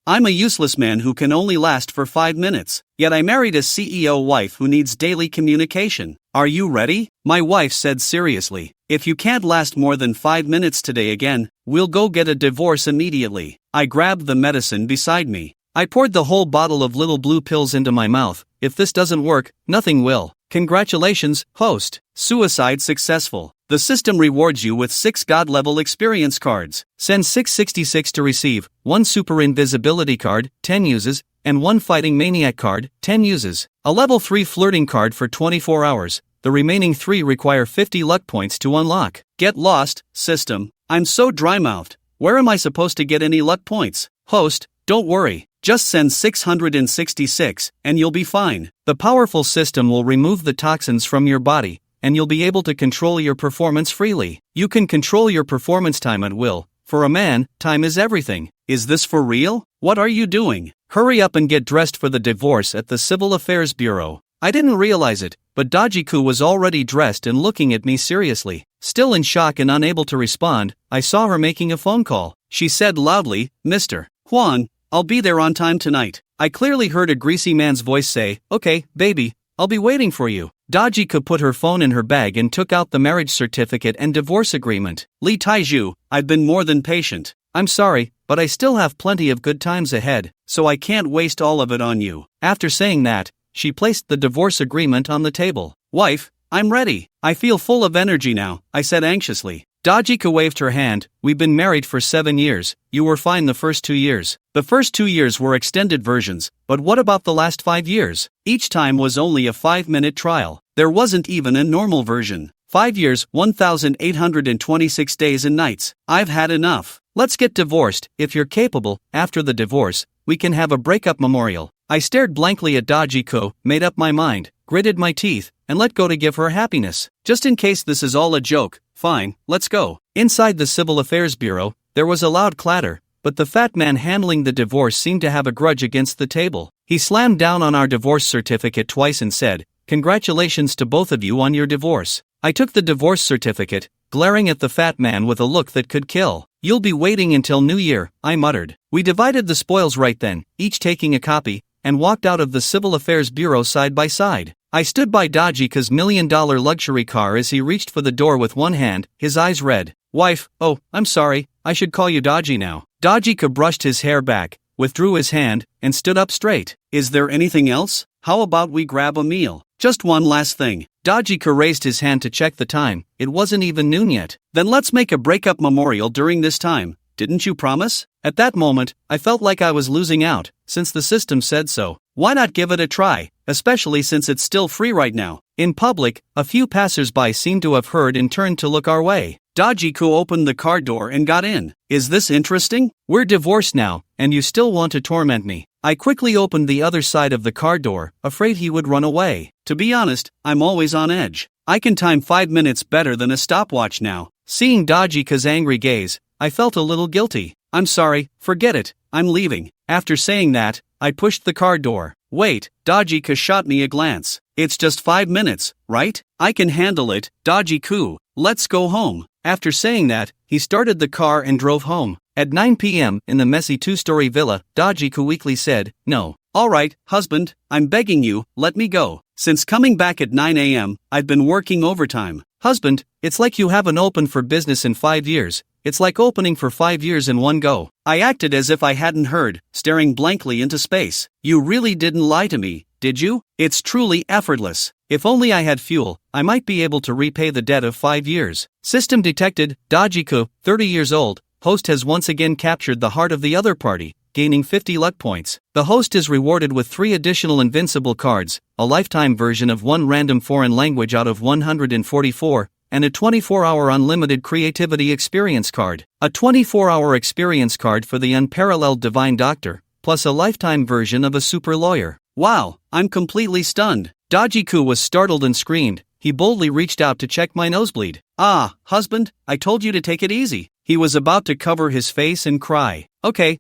I'm a useless man who can only last for 5 minutes, yet I married a CEO wife who needs daily communication. Are you ready? My wife said seriously. If you can't last more than 5 minutes today again, we'll go get a divorce immediately. I grabbed the medicine beside me. I poured the whole bottle of little blue pills into my mouth. If this doesn't work, nothing will. Congratulations, host. Suicide successful. The system rewards you with 6 God-level experience cards. Send 666 to receive, 1 super invisibility card, 10 uses, and 1 fighting maniac card, 10 uses. A level 3 flirting card for 24 hours. The remaining 3 require 50 luck points to unlock. Get lost, system. I'm so dry-mouthed. Where am I supposed to get any luck points? Host, don't worry. Just send 666, and you'll be fine. The powerful system will remove the toxins from your body, and you'll be able to control your performance freely. You can control your performance time at will. For a man, time is everything. Is this for real? What are you doing? Hurry up and get dressed for the divorce at the Civil Affairs Bureau. I didn't realize it, but Dajiku was already dressed and looking at me seriously. Still in shock and unable to respond, I saw her making a phone call. She said loudly, Mr. Huang, I'll be there on time tonight. I clearly heard a greasy man's voice say, okay, baby, I'll be waiting for you. Dajika put her phone in her bag and took out the marriage certificate and divorce agreement. Li Taiju, I've been more than patient. I'm sorry, but I still have plenty of good times ahead, so I can't waste all of it on you. After saying that, she placed the divorce agreement on the table. Wife, I'm ready. I feel full of energy now, I said anxiously. Dajika waved her hand. We've been married for 7 years. You were fine the first 2 years. The first 2 years were extended versions, but what about the last 5 years? Each time was only a 5-minute trial. There wasn't even a normal version. 5 years, 1,826 days and nights. I've had enough. Let's get divorced. If you're capable, after the divorce, we can have a breakup memorial. I stared blankly at Dajiko, made up my mind, gritted my teeth, and let go to give her happiness. Just in case this is all a joke, fine, let's go. Inside the Civil Affairs Bureau, there was a loud clatter, but the fat man handling the divorce seemed to have a grudge against the table. He slammed down on our divorce certificate twice and said, congratulations to both of you on your divorce. I took the divorce certificate, glaring at the fat man with a look that could kill. You'll be waiting until New Year, I muttered. We divided the spoils right then, each taking a copy, and walked out of the Civil Affairs Bureau side by side. I stood by Dajika's $1 million luxury car as he reached for the door with one hand, his eyes red. Wife, oh, I'm sorry, I should call you Daji now. Dajika brushed his hair back, withdrew his hand, and stood up straight. Is there anything else? How about we grab a meal? Just one last thing. Dajika raised his hand to check the time. It wasn't even noon yet. Then let's make a breakup memorial during this time. Didn't you promise? At that moment, I felt like I was losing out, since the system said so. Why not give it a try, especially since it's still free right now? In public, a few passers-by seemed to have heard and turned to look our way. Dajiku opened the car door and got in. Is this interesting? We're divorced now, and you still want to torment me. I quickly opened the other side of the car door, afraid he would run away. To be honest, I'm always on edge. I can time 5 minutes better than a stopwatch now. Seeing Dajika's angry gaze, I felt a little guilty. I'm sorry, forget it, I'm leaving. After saying that, I pushed the car door. Wait, Dajika shot me a glance. It's just 5 minutes, right? I can handle it, Dajiku. Let's go home. After saying that, he started the car and drove home. At 9 p.m. in the messy 2-story villa, Dajiku weakly said, no. Alright, husband, I'm begging you, let me go. Since coming back at 9 a.m., I've been working overtime. Husband, it's like you haven't opened for business in 5 years. It's like opening for 5 years in one go. I acted as if I hadn't heard, staring blankly into space. You really didn't lie to me, did you? It's truly effortless. If only I had fuel, I might be able to repay the debt of 5 years. System detected. Dajiku, 30 years old, host has once again captured the heart of the other party, gaining 50 luck points. The host is rewarded with 3 additional invincible cards, a lifetime version of 1 random foreign language out of 144, and a 24-hour unlimited creativity experience card. A 24-hour experience card for the unparalleled Divine Doctor, plus a lifetime version of a super lawyer. Wow, I'm completely stunned. Dajiku was startled and screamed. He boldly reached out to check my nosebleed. Ah, husband, I told you to take it easy. He was about to cover his face and cry. Okay,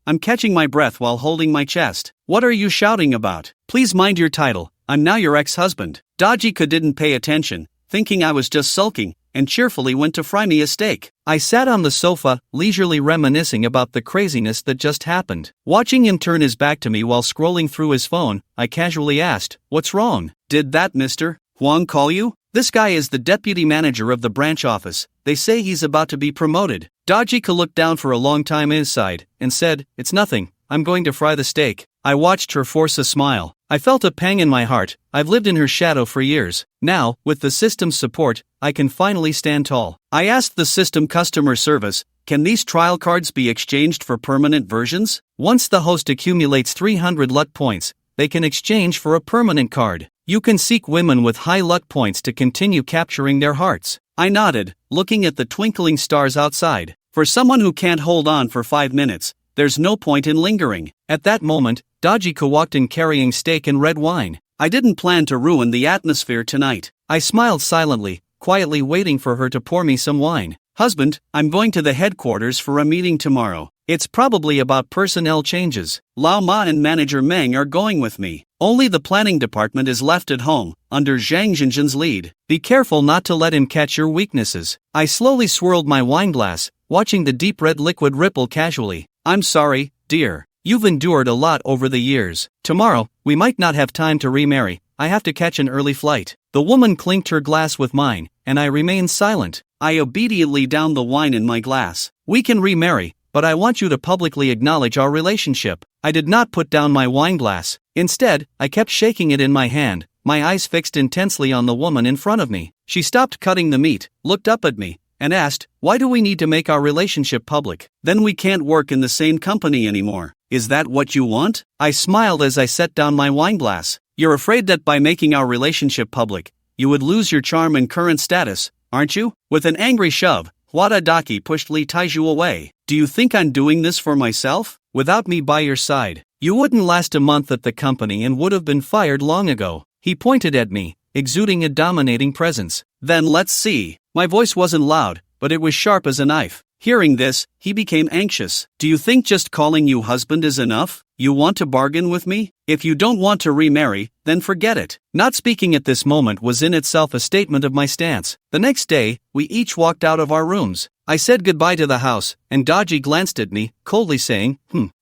I'm catching my breath while holding my chest. What are you shouting about? Please mind your title. I'm now your ex-husband. Dajika didn't pay attention, thinking I was just sulking, and cheerfully went to fry me a steak. I sat on the sofa, leisurely reminiscing about the craziness that just happened. Watching him turn his back to me while scrolling through his phone, I casually asked, "What's wrong? Did that Mr. Huang call you?" "This guy is the deputy manager of the branch office. They say he's about to be promoted." Dajika looked down for a long time at his side, and said, "It's nothing, I'm going to fry the steak." I watched her force a smile. I felt a pang in my heart. I've lived in her shadow for years. Now, with the system's support, I can finally stand tall. I asked the system customer service, "Can these trial cards be exchanged for permanent versions?" Once the host accumulates 300 luck points, they can exchange for a permanent card. You can seek women with high luck points to continue capturing their hearts. I nodded, looking at the twinkling stars outside. For someone who can't hold on for 5 minutes, there's no point in lingering. At that moment, Dajika walked in carrying steak and red wine. I didn't plan to ruin the atmosphere tonight. I smiled silently, quietly waiting for her to pour me some wine. "Husband, I'm going to the headquarters for a meeting tomorrow. It's probably about personnel changes. Lao Ma and manager Meng are going with me. Only the planning department is left at home, under Zhang Jinjin's lead. Be careful not to let him catch your weaknesses." I slowly swirled my wine glass, watching the deep red liquid ripple casually. "I'm sorry, dear. You've endured a lot over the years. Tomorrow, we might not have time to remarry. I have to catch an early flight." The woman clinked her glass with mine, and I remained silent. I obediently downed the wine in my glass. "We can remarry, but I want you to publicly acknowledge our relationship." I did not put down my wine glass. Instead, I kept shaking it in my hand, my eyes fixed intensely on the woman in front of me. She stopped cutting the meat, looked up at me, and asked, "Why do we need to make our relationship public? Then we can't work in the same company anymore. Is that what you want?" I smiled as I set down my wine glass. "You're afraid that by making our relationship public, you would lose your charm and current status, aren't you?" With an angry shove, Wada Daki pushed Li Taiju away. "Do you think I'm doing this for myself? Without me by your side, you wouldn't last a month at the company and would have been fired long ago." He pointed at me, exuding a dominating presence. "Then let's see." My voice wasn't loud, but it was sharp as a knife. Hearing this, he became anxious. "Do you think just calling you husband is enough? You want to bargain with me? If you don't want to remarry, then forget it." Not speaking at this moment was in itself a statement of my stance. The next day, we each walked out of our rooms. I said goodbye to the house, and Daji glanced at me, coldly saying,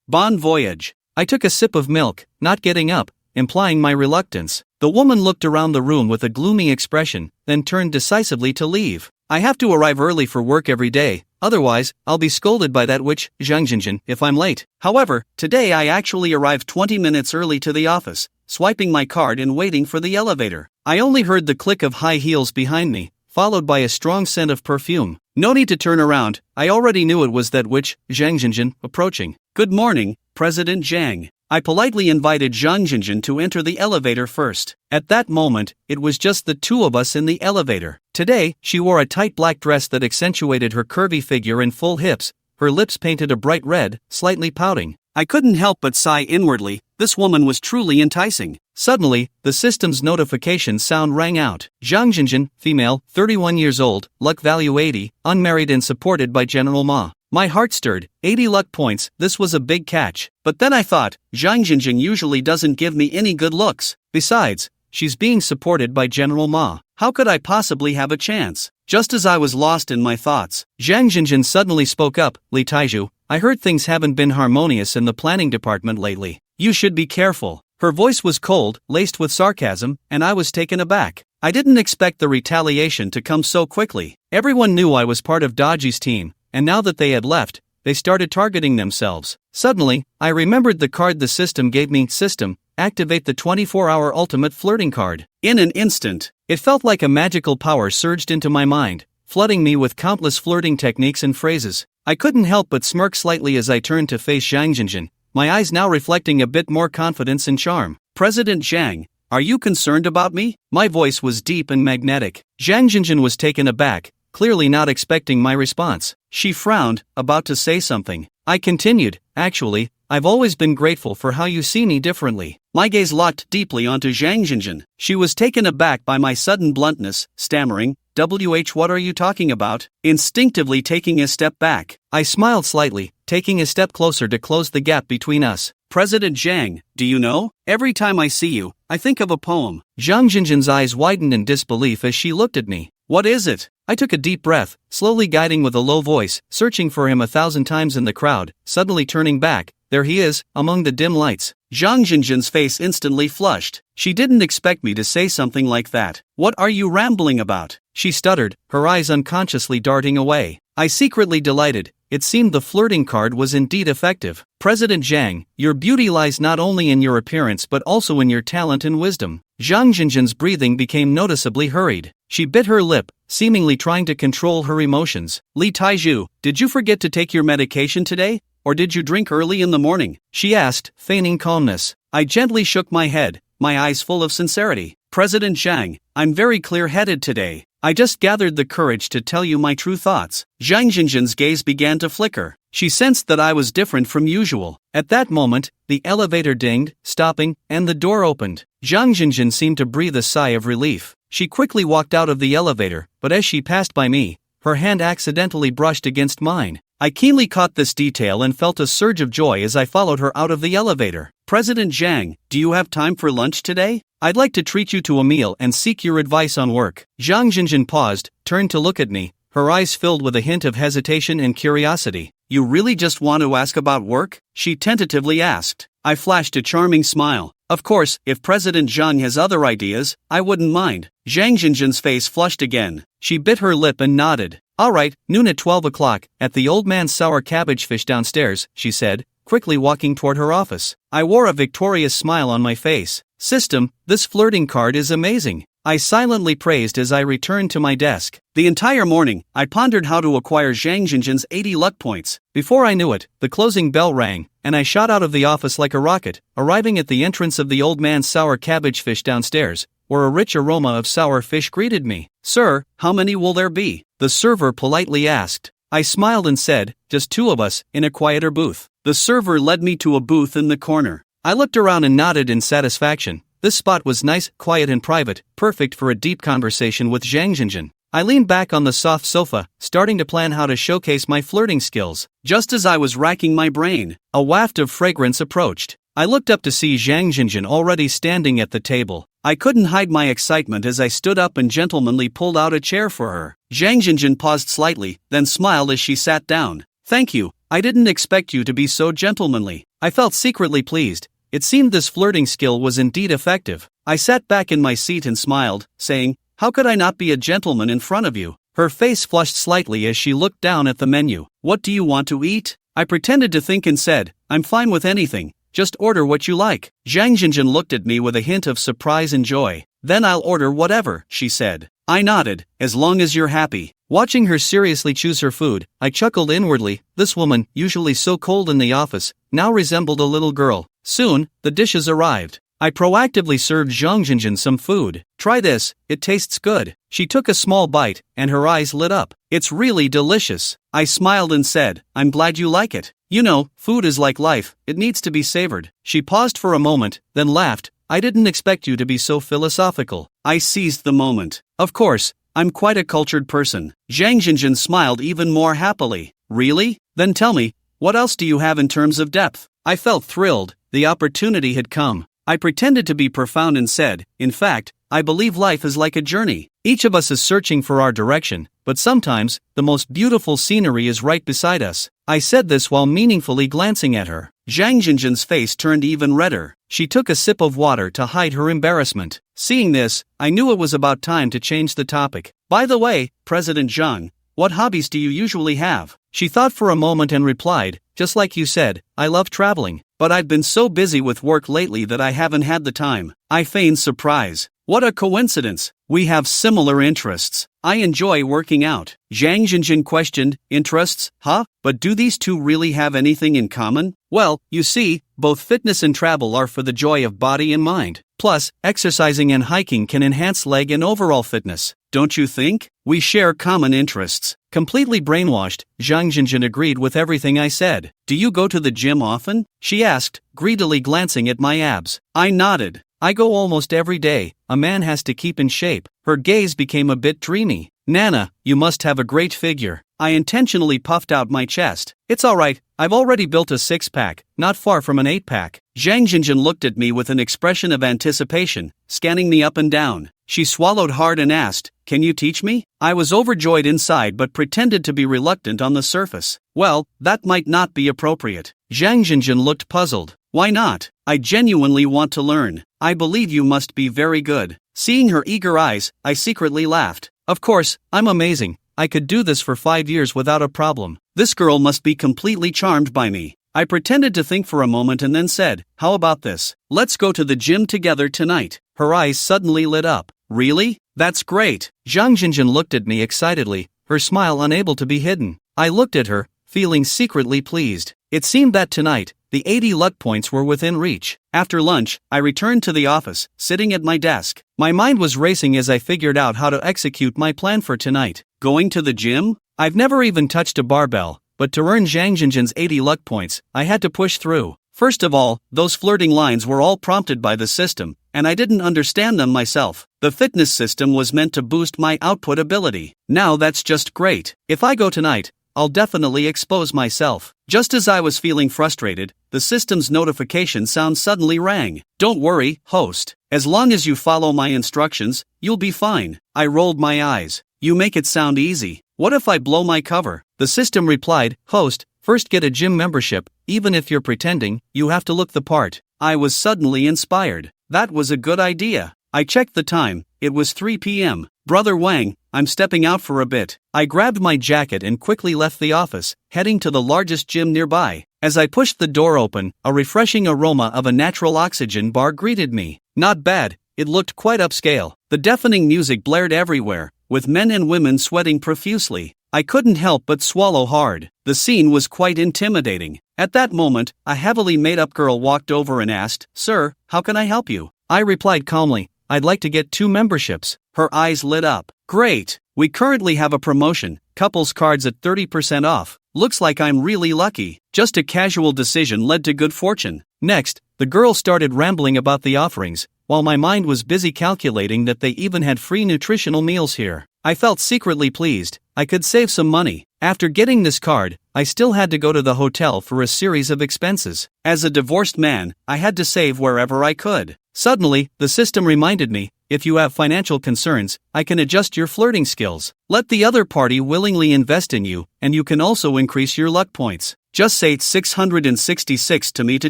"Bon voyage." I took a sip of milk, not getting up, implying my reluctance. The woman looked around the room with a gloomy expression, then turned decisively to leave. "I have to arrive early for work every day, otherwise, I'll be scolded by that witch, Zhang Jinjin, if I'm late." However, today I actually arrived 20 minutes early to the office, swiping my card and waiting for the elevator. I only heard the click of high heels behind me, followed by a strong scent of perfume. No need to turn around, I already knew it was that witch, Zhang Jinjin, approaching. "Good morning, President Zhang." I politely invited Zhang Jinjin to enter the elevator first. At that moment, it was just the two of us in the elevator. Today, she wore a tight black dress that accentuated her curvy figure and full hips, her lips painted a bright red, slightly pouting. I couldn't help but sigh inwardly, this woman was truly enticing. Suddenly, the system's notification sound rang out. Zhang Jinjin, female, 31 years old, luck value 80, unmarried and supported by General Ma. My heart stirred, 80 luck points, this was a big catch. But then I thought, Zhang Jinjin usually doesn't give me any good looks. Besides, she's being supported by General Ma. How could I possibly have a chance? Just as I was lost in my thoughts, Zhang Jinjin suddenly spoke up, "Li Taiju, I heard things haven't been harmonious in the planning department lately. You should be careful." Her voice was cold, laced with sarcasm, and I was taken aback. I didn't expect the retaliation to come so quickly. Everyone knew I was part of Daji's team, and now that they had left, they started targeting themselves. Suddenly, I remembered the card the system gave me. System, activate the 24-hour ultimate flirting card. In an instant, it felt like a magical power surged into my mind, flooding me with countless flirting techniques and phrases. I couldn't help but smirk slightly as I turned to face Zhang Jinjin, my eyes now reflecting a bit more confidence and charm. "President Zhang, are you concerned about me?" My voice was deep and magnetic. Zhang Jinjin was taken aback, clearly not expecting my response. She frowned, about to say something. I continued, "Actually, I've always been grateful for how you see me differently." My gaze locked deeply onto Zhang Jinjin. She was taken aback by my sudden bluntness, stammering, "What are you talking about?" Instinctively taking a step back. I smiled slightly, taking a step closer to close the gap between us. "President Zhang, do you know? Every time I see you, I think of a poem." Zhang Jinjin's eyes widened in disbelief as she looked at me. What is it? I took a deep breath, slowly guiding with a low voice, searching for him 1,000 times in the crowd, suddenly turning back. There he is, among the dim lights. Zhang Jinjin's face instantly flushed. She didn't expect me to say something like that. What are you rambling about? She stuttered, her eyes unconsciously darting away. I secretly delighted. It seemed the flirting card was indeed effective. President Zhang, your beauty lies not only in your appearance but also in your talent and wisdom. Zhang Jinjin's breathing became noticeably hurried. She bit her lip, seemingly trying to control her emotions. Li Taizhu, did you forget to take your medication today? Or did you drink early in the morning? She asked, feigning calmness. I gently shook my head, my eyes full of sincerity. President Zhang, I'm very clear-headed today. I just gathered the courage to tell you my true thoughts. Zhang Jinjin's gaze began to flicker. She sensed that I was different from usual. At that moment, the elevator dinged, stopping, and the door opened. Zhang Jinjin seemed to breathe a sigh of relief. She quickly walked out of the elevator, but as she passed by me, her hand accidentally brushed against mine. I keenly caught this detail and felt a surge of joy as I followed her out of the elevator. President Zhang, do you have time for lunch today? I'd like to treat you to a meal and seek your advice on work. Zhang Jinjin paused, turned to look at me, her eyes filled with a hint of hesitation and curiosity. You really just want to ask about work? She tentatively asked. I flashed a charming smile. Of course, if President Zhang has other ideas, I wouldn't mind. Zhang Jinjin's face flushed again. She bit her lip and nodded. Alright, noon at 12 o'clock, at the old man's sour cabbage fish downstairs, she said, quickly walking toward her office. I wore a victorious smile on my face. System, this flirting card is amazing. I silently praised as I returned to my desk. The entire morning, I pondered how to acquire Zhang Jinjin's 80 luck points. Before I knew it, the closing bell rang, and I shot out of the office like a rocket, arriving at the entrance of the old man's sour cabbage fish downstairs, where a rich aroma of sour fish greeted me. Sir, how many will there be? The server politely asked. I smiled and said, just 2 of us, in a quieter booth. The server led me to a booth in the corner. I looked around and nodded in satisfaction. This spot was nice, quiet and private, perfect for a deep conversation with Zhang Jinjin. I leaned back on the soft sofa, starting to plan how to showcase my flirting skills. Just as I was racking my brain, a waft of fragrance approached. I looked up to see Zhang Jinjin already standing at the table. I couldn't hide my excitement as I stood up and gentlemanly pulled out a chair for her. Zhang Jinjin paused slightly, then smiled as she sat down. Thank you, I didn't expect you to be so gentlemanly. I felt secretly pleased. It seemed this flirting skill was indeed effective. I sat back in my seat and smiled, saying, how could I not be a gentleman in front of you? Her face flushed slightly as she looked down at the menu. What do you want to eat? I pretended to think and said, I'm fine with anything. Just order what you like. Zhang Jinjin looked at me with a hint of surprise and joy. Then I'll order whatever, she said. I nodded, as long as you're happy. Watching her seriously choose her food, I chuckled inwardly. This woman, usually so cold in the office, now resembled a little girl. Soon, the dishes arrived. I proactively served Zhang Jinjin some food. Try this, it tastes good. She took a small bite, and her eyes lit up. It's really delicious. I smiled and said, I'm glad you like it. You know, food is like life, it needs to be savored. She paused for a moment, then laughed. I didn't expect you to be so philosophical. I seized the moment. Of course, I'm quite a cultured person. Zhang Jinjin smiled even more happily. Really? Then tell me, what else do you have in terms of depth? I felt thrilled. The opportunity had come. I pretended to be profound and said, in fact, I believe life is like a journey. Each of us is searching for our direction, but sometimes, the most beautiful scenery is right beside us. I said this while meaningfully glancing at her. Zhang Jinjin's face turned even redder. She took a sip of water to hide her embarrassment. Seeing this, I knew it was about time to change the topic. By the way, President Zhang, what hobbies do you usually have? She thought for a moment and replied, just like you said, I love traveling, but I've been so busy with work lately that I haven't had the time. I feigned surprise. What a coincidence. We have similar interests. I enjoy working out. Zhang Jinjin questioned, interests, huh? But do these two really have anything in common? Well, you see, both fitness and travel are for the joy of body and mind. Plus, exercising and hiking can enhance leg and overall fitness. Don't you think? We share common interests. Completely brainwashed, Zhang Jinjin agreed with everything I said. Do you go to the gym often? She asked, greedily glancing at my abs. I nodded. I go almost every day. A man has to keep in shape. Her gaze became a bit dreamy. Nana, you must have a great figure. I intentionally puffed out my chest. It's alright, I've already built a 6-pack, not far from an 8-pack. Zhang Jinjin looked at me with an expression of anticipation, scanning me up and down. She swallowed hard and asked, "Can you teach me?" I was overjoyed inside but pretended to be reluctant on the surface. Well, that might not be appropriate. Zhang Jinjin looked puzzled. Why not? I genuinely want to learn. I believe you must be very good. Seeing her eager eyes, I secretly laughed. Of course, I'm amazing. I could do this for 5 years without a problem. This girl must be completely charmed by me. I pretended to think for a moment and then said, "How about this? Let's go to the gym together tonight." Her eyes suddenly lit up. Really? That's great. Zhang Jinjin looked at me excitedly, her smile unable to be hidden. I looked at her, feeling secretly pleased. It seemed that tonight, the 80 luck points were within reach. After lunch, I returned to the office, sitting at my desk. My mind was racing as I figured out how to execute my plan for tonight. Going to the gym? I've never even touched a barbell, but to earn Zhang Jinjin's 80 luck points, I had to push through. First of all, those flirting lines were all prompted by the system, and I didn't understand them myself. The fitness system was meant to boost my output ability. Now that's just great. If I go tonight, I'll definitely expose myself. Just as I was feeling frustrated, the system's notification sound suddenly rang. Don't worry, host. As long as you follow my instructions, you'll be fine. I rolled my eyes. You make it sound easy. What if I blow my cover? The system replied, host, first get a gym membership. Even if you're pretending, you have to look the part. I was suddenly inspired. That was a good idea. I checked the time. It was 3 p.m. Brother Wang, I'm stepping out for a bit. I grabbed my jacket and quickly left the office, heading to the largest gym nearby. As I pushed the door open, a refreshing aroma of a natural oxygen bar greeted me. Not bad, it looked quite upscale. The deafening music blared everywhere, with men and women sweating profusely. I couldn't help but swallow hard. The scene was quite intimidating. At that moment, a heavily made-up girl walked over and asked, "Sir, how can I help you?" I replied calmly, "I'd like to get 2 memberships." Her eyes lit up. Great! We currently have a promotion, couples cards at 30% off. Looks like I'm really lucky. Just a casual decision led to good fortune. Next, the girl started rambling about the offerings, while my mind was busy calculating that they even had free nutritional meals here. I felt secretly pleased. I could save some money. After getting this card, I still had to go to the hotel for a series of expenses. As a divorced man, I had to save wherever I could. Suddenly, the system reminded me, if you have financial concerns, I can adjust your flirting skills. Let the other party willingly invest in you, and you can also increase your luck points. Just say 666 to me to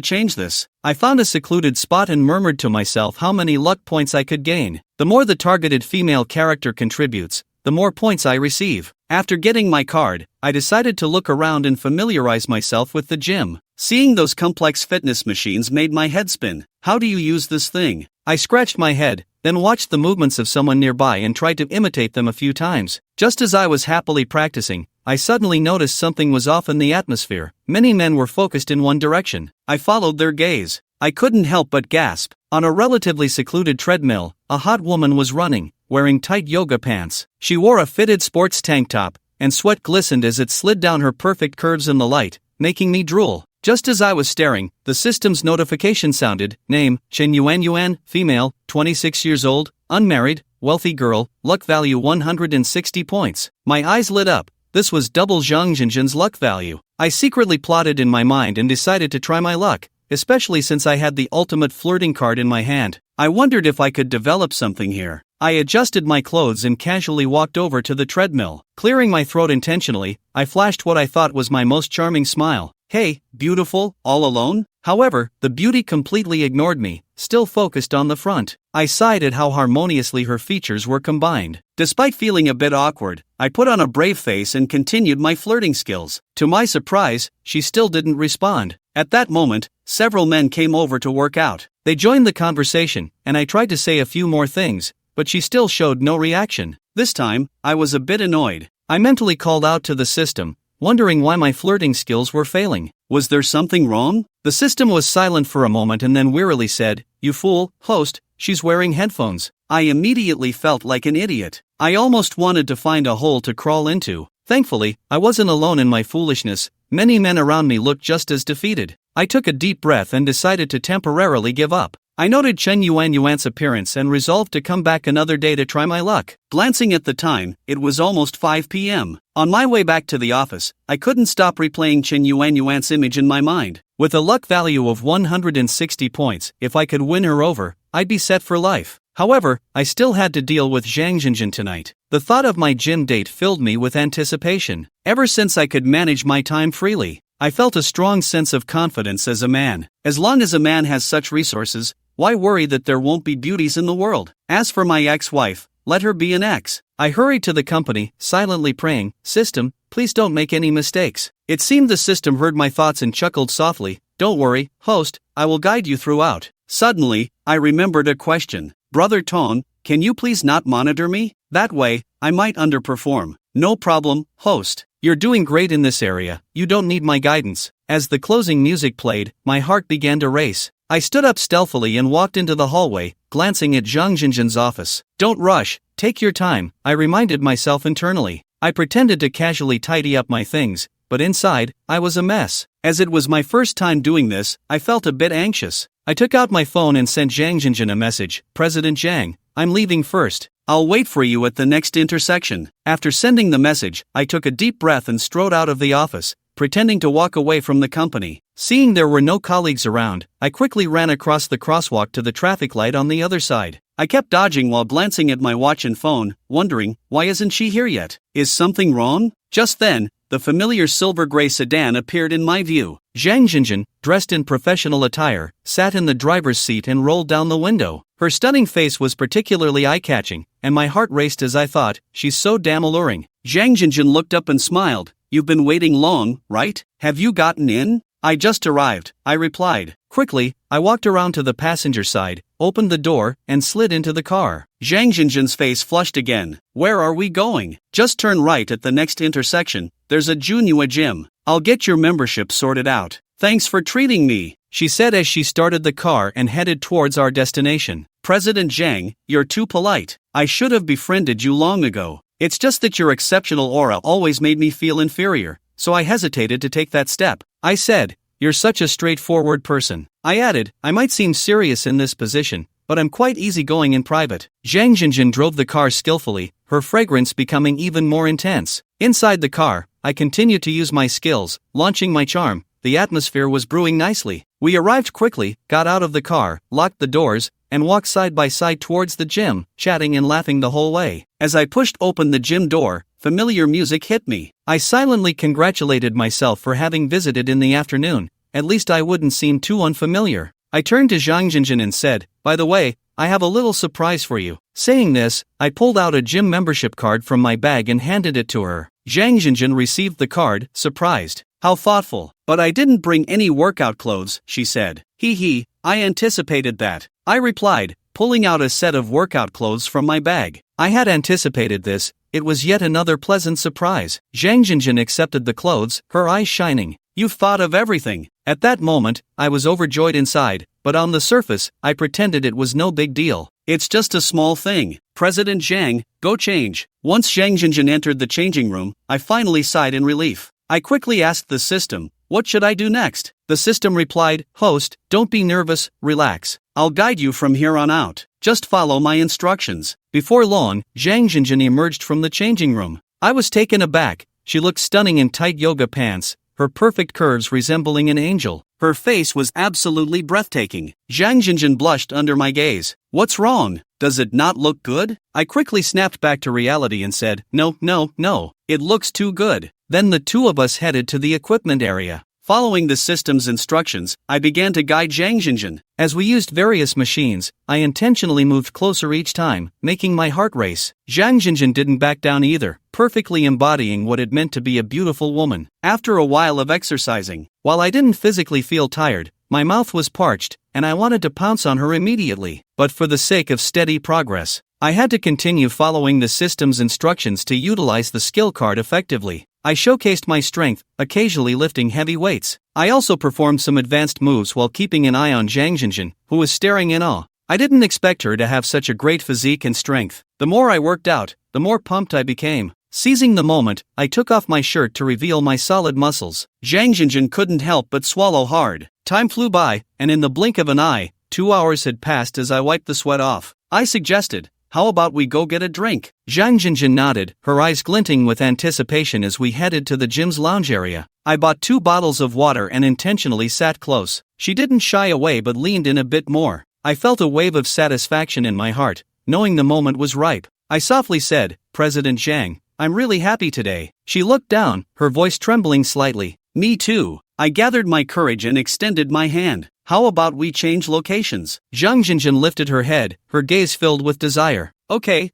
change this. I found a secluded spot and murmured to myself how many luck points I could gain. The more the targeted female character contributes, the more points I receive. After getting my card, I decided to look around and familiarize myself with the gym. Seeing those complex fitness machines made my head spin. How do you use this thing? I scratched my head, then watched the movements of someone nearby and tried to imitate them a few times. Just as I was happily practicing, I suddenly noticed something was off in the atmosphere. Many men were focused in one direction. I followed their gaze. I couldn't help but gasp. On a relatively secluded treadmill, a hot woman was running, wearing tight yoga pants. She wore a fitted sports tank top, and sweat glistened as it slid down her perfect curves in the light, making me drool. Just as I was staring, the system's notification sounded. Name, Chen Yuan, female, 26 years old, unmarried, wealthy girl, luck value 160 points. My eyes lit up. This was double Zhang Jinjin's luck value. I secretly plotted in my mind and decided to try my luck, especially since I had the ultimate flirting card in my hand. I wondered if I could develop something here. I adjusted my clothes and casually walked over to the treadmill. Clearing my throat intentionally, I flashed what I thought was my most charming smile. Hey, beautiful, all alone? However, the beauty completely ignored me, still focused on the front. I sighed at how harmoniously her features were combined. Despite feeling a bit awkward, I put on a brave face and continued my flirting skills. To my surprise, she still didn't respond. At that moment, several men came over to work out. They joined the conversation, and I tried to say a few more things, but she still showed no reaction. This time, I was a bit annoyed. I mentally called out to the system, wondering why my flirting skills were failing. Was there something wrong? The system was silent for a moment and then wearily said, "You fool, host, she's wearing headphones." I immediately felt like an idiot. I almost wanted to find a hole to crawl into. Thankfully, I wasn't alone in my foolishness. Many men around me looked just as defeated. I took a deep breath and decided to temporarily give up. I noted Chen Yuan's appearance and resolved to come back another day to try my luck. Glancing at the time, it was almost 5 p.m. On my way back to the office, I couldn't stop replaying Chen Yuan's image in my mind. With a luck value of 160 points, if I could win her over, I'd be set for life. However, I still had to deal with Zhang Jinjin tonight. The thought of my gym date filled me with anticipation. Ever since I could manage my time freely, I felt a strong sense of confidence as a man. As long as a man has such resources, why worry that there won't be beauties in the world? As for my ex-wife, let her be an ex. I hurried to the company, silently praying, "System, please don't make any mistakes." It seemed the system heard my thoughts and chuckled softly, "Don't worry, host, I will guide you throughout." Suddenly, I remembered a question. "Brother Tone, can you please not monitor me? That way, I might underperform." "No problem, host. You're doing great in this area, you don't need my guidance." As the closing music played, my heart began to race. I stood up stealthily and walked into the hallway, glancing at Zhang Jinjin's office. "Don't rush, take your time," I reminded myself internally. I pretended to casually tidy up my things, but inside, I was a mess. As it was my first time doing this, I felt a bit anxious. I took out my phone and sent Zhang Jinjin a message. "President Zhang, I'm leaving first. I'll wait for you at the next intersection." After sending the message, I took a deep breath and strode out of the office, pretending to walk away from the company. Seeing there were no colleagues around, I quickly ran across the crosswalk to the traffic light on the other side. I kept dodging while glancing at my watch and phone, wondering, why isn't she here yet? Is something wrong? Just then, the familiar silver-gray sedan appeared in my view. Zhang Jinjin, dressed in professional attire, sat in the driver's seat and rolled down the window. Her stunning face was particularly eye-catching, and my heart raced as I thought, she's so damn alluring. Zhang Jinjin looked up and smiled. "You've been waiting long, right? Have you gotten in?" "I just arrived," I replied. Quickly, I walked around to the passenger side, opened the door, and slid into the car. Zhang Jinjin's face flushed again. "Where are we going?" "Just turn right at the next intersection, there's a Junhua gym. I'll get your membership sorted out." "Thanks for treating me," she said as she started the car and headed towards our destination. "President Zhang, you're too polite. I should have befriended you long ago. It's just that your exceptional aura always made me feel inferior, so I hesitated to take that step." I said, "You're such a straightforward person." I added, "I might seem serious in this position, but I'm quite easygoing in private." Zhang Jinjin drove the car skillfully, her fragrance becoming even more intense. Inside the car, I continued to use my skills, launching my charm. The atmosphere was brewing nicely. We arrived quickly, got out of the car, locked the doors, and walked side by side towards the gym, chatting and laughing the whole way. As I pushed open the gym door, familiar music hit me. I silently congratulated myself for having visited in the afternoon. At least I wouldn't seem too unfamiliar. I turned to Zhang Jinjin and said, "By the way, I have a little surprise for you." Saying this, I pulled out a gym membership card from my bag and handed it to her. Zhang Jinjin received the card, surprised. "How thoughtful. But I didn't bring any workout clothes," she said. "Hee, I anticipated that," I replied, pulling out a set of workout clothes from my bag. I had anticipated this. It was yet another pleasant surprise. Zhang Jinjin accepted the clothes, her eyes shining. "You've thought of everything." At that moment, I was overjoyed inside, but on the surface, I pretended it was no big deal. "It's just a small thing. President Zhang, go change." Once Zhang Jinjin entered the changing room, I finally sighed in relief. I quickly asked the system, "What should I do next?" The system replied, "Host, don't be nervous, relax. I'll guide you from here on out. Just follow my instructions." Before long, Zhang Jinjin emerged from the changing room. I was taken aback. She looked stunning in tight yoga pants, her perfect curves resembling an angel. Her face was absolutely breathtaking. Zhang Jinjin blushed under my gaze. "What's wrong? Does it not look good?" I quickly snapped back to reality and said, No, it looks too good." Then the two of us headed to the equipment area. Following the system's instructions, I began to guide Zhang Jinjin. As we used various machines, I intentionally moved closer each time, making my heart race. Zhang Jinjin didn't back down either, perfectly embodying what it meant to be a beautiful woman. After a while of exercising, while I didn't physically feel tired, my mouth was parched, and I wanted to pounce on her immediately. But for the sake of steady progress, I had to continue following the system's instructions to utilize the skill card effectively. I showcased my strength, occasionally lifting heavy weights. I also performed some advanced moves while keeping an eye on Zhang Jinjin, who was staring in awe. I didn't expect her to have such a great physique and strength. The more I worked out, the more pumped I became. Seizing the moment, I took off my shirt to reveal my solid muscles. Zhang Jinjin couldn't help but swallow hard. Time flew by, and in the blink of an eye, 2 hours had passed as I wiped the sweat off. I suggested, how about we go get a drink? Zhang Jinjin nodded, her eyes glinting with anticipation as we headed to the gym's lounge area. I bought 2 bottles of water and intentionally sat close. She didn't shy away but leaned in a bit more. I felt a wave of satisfaction in my heart, knowing the moment was ripe. I softly said, President Zhang, I'm really happy today. She looked down, her voice trembling slightly. Me too. I gathered my courage and extended my hand. How about we change locations? Zhang Jinjin lifted her head, her gaze filled with desire. Okay,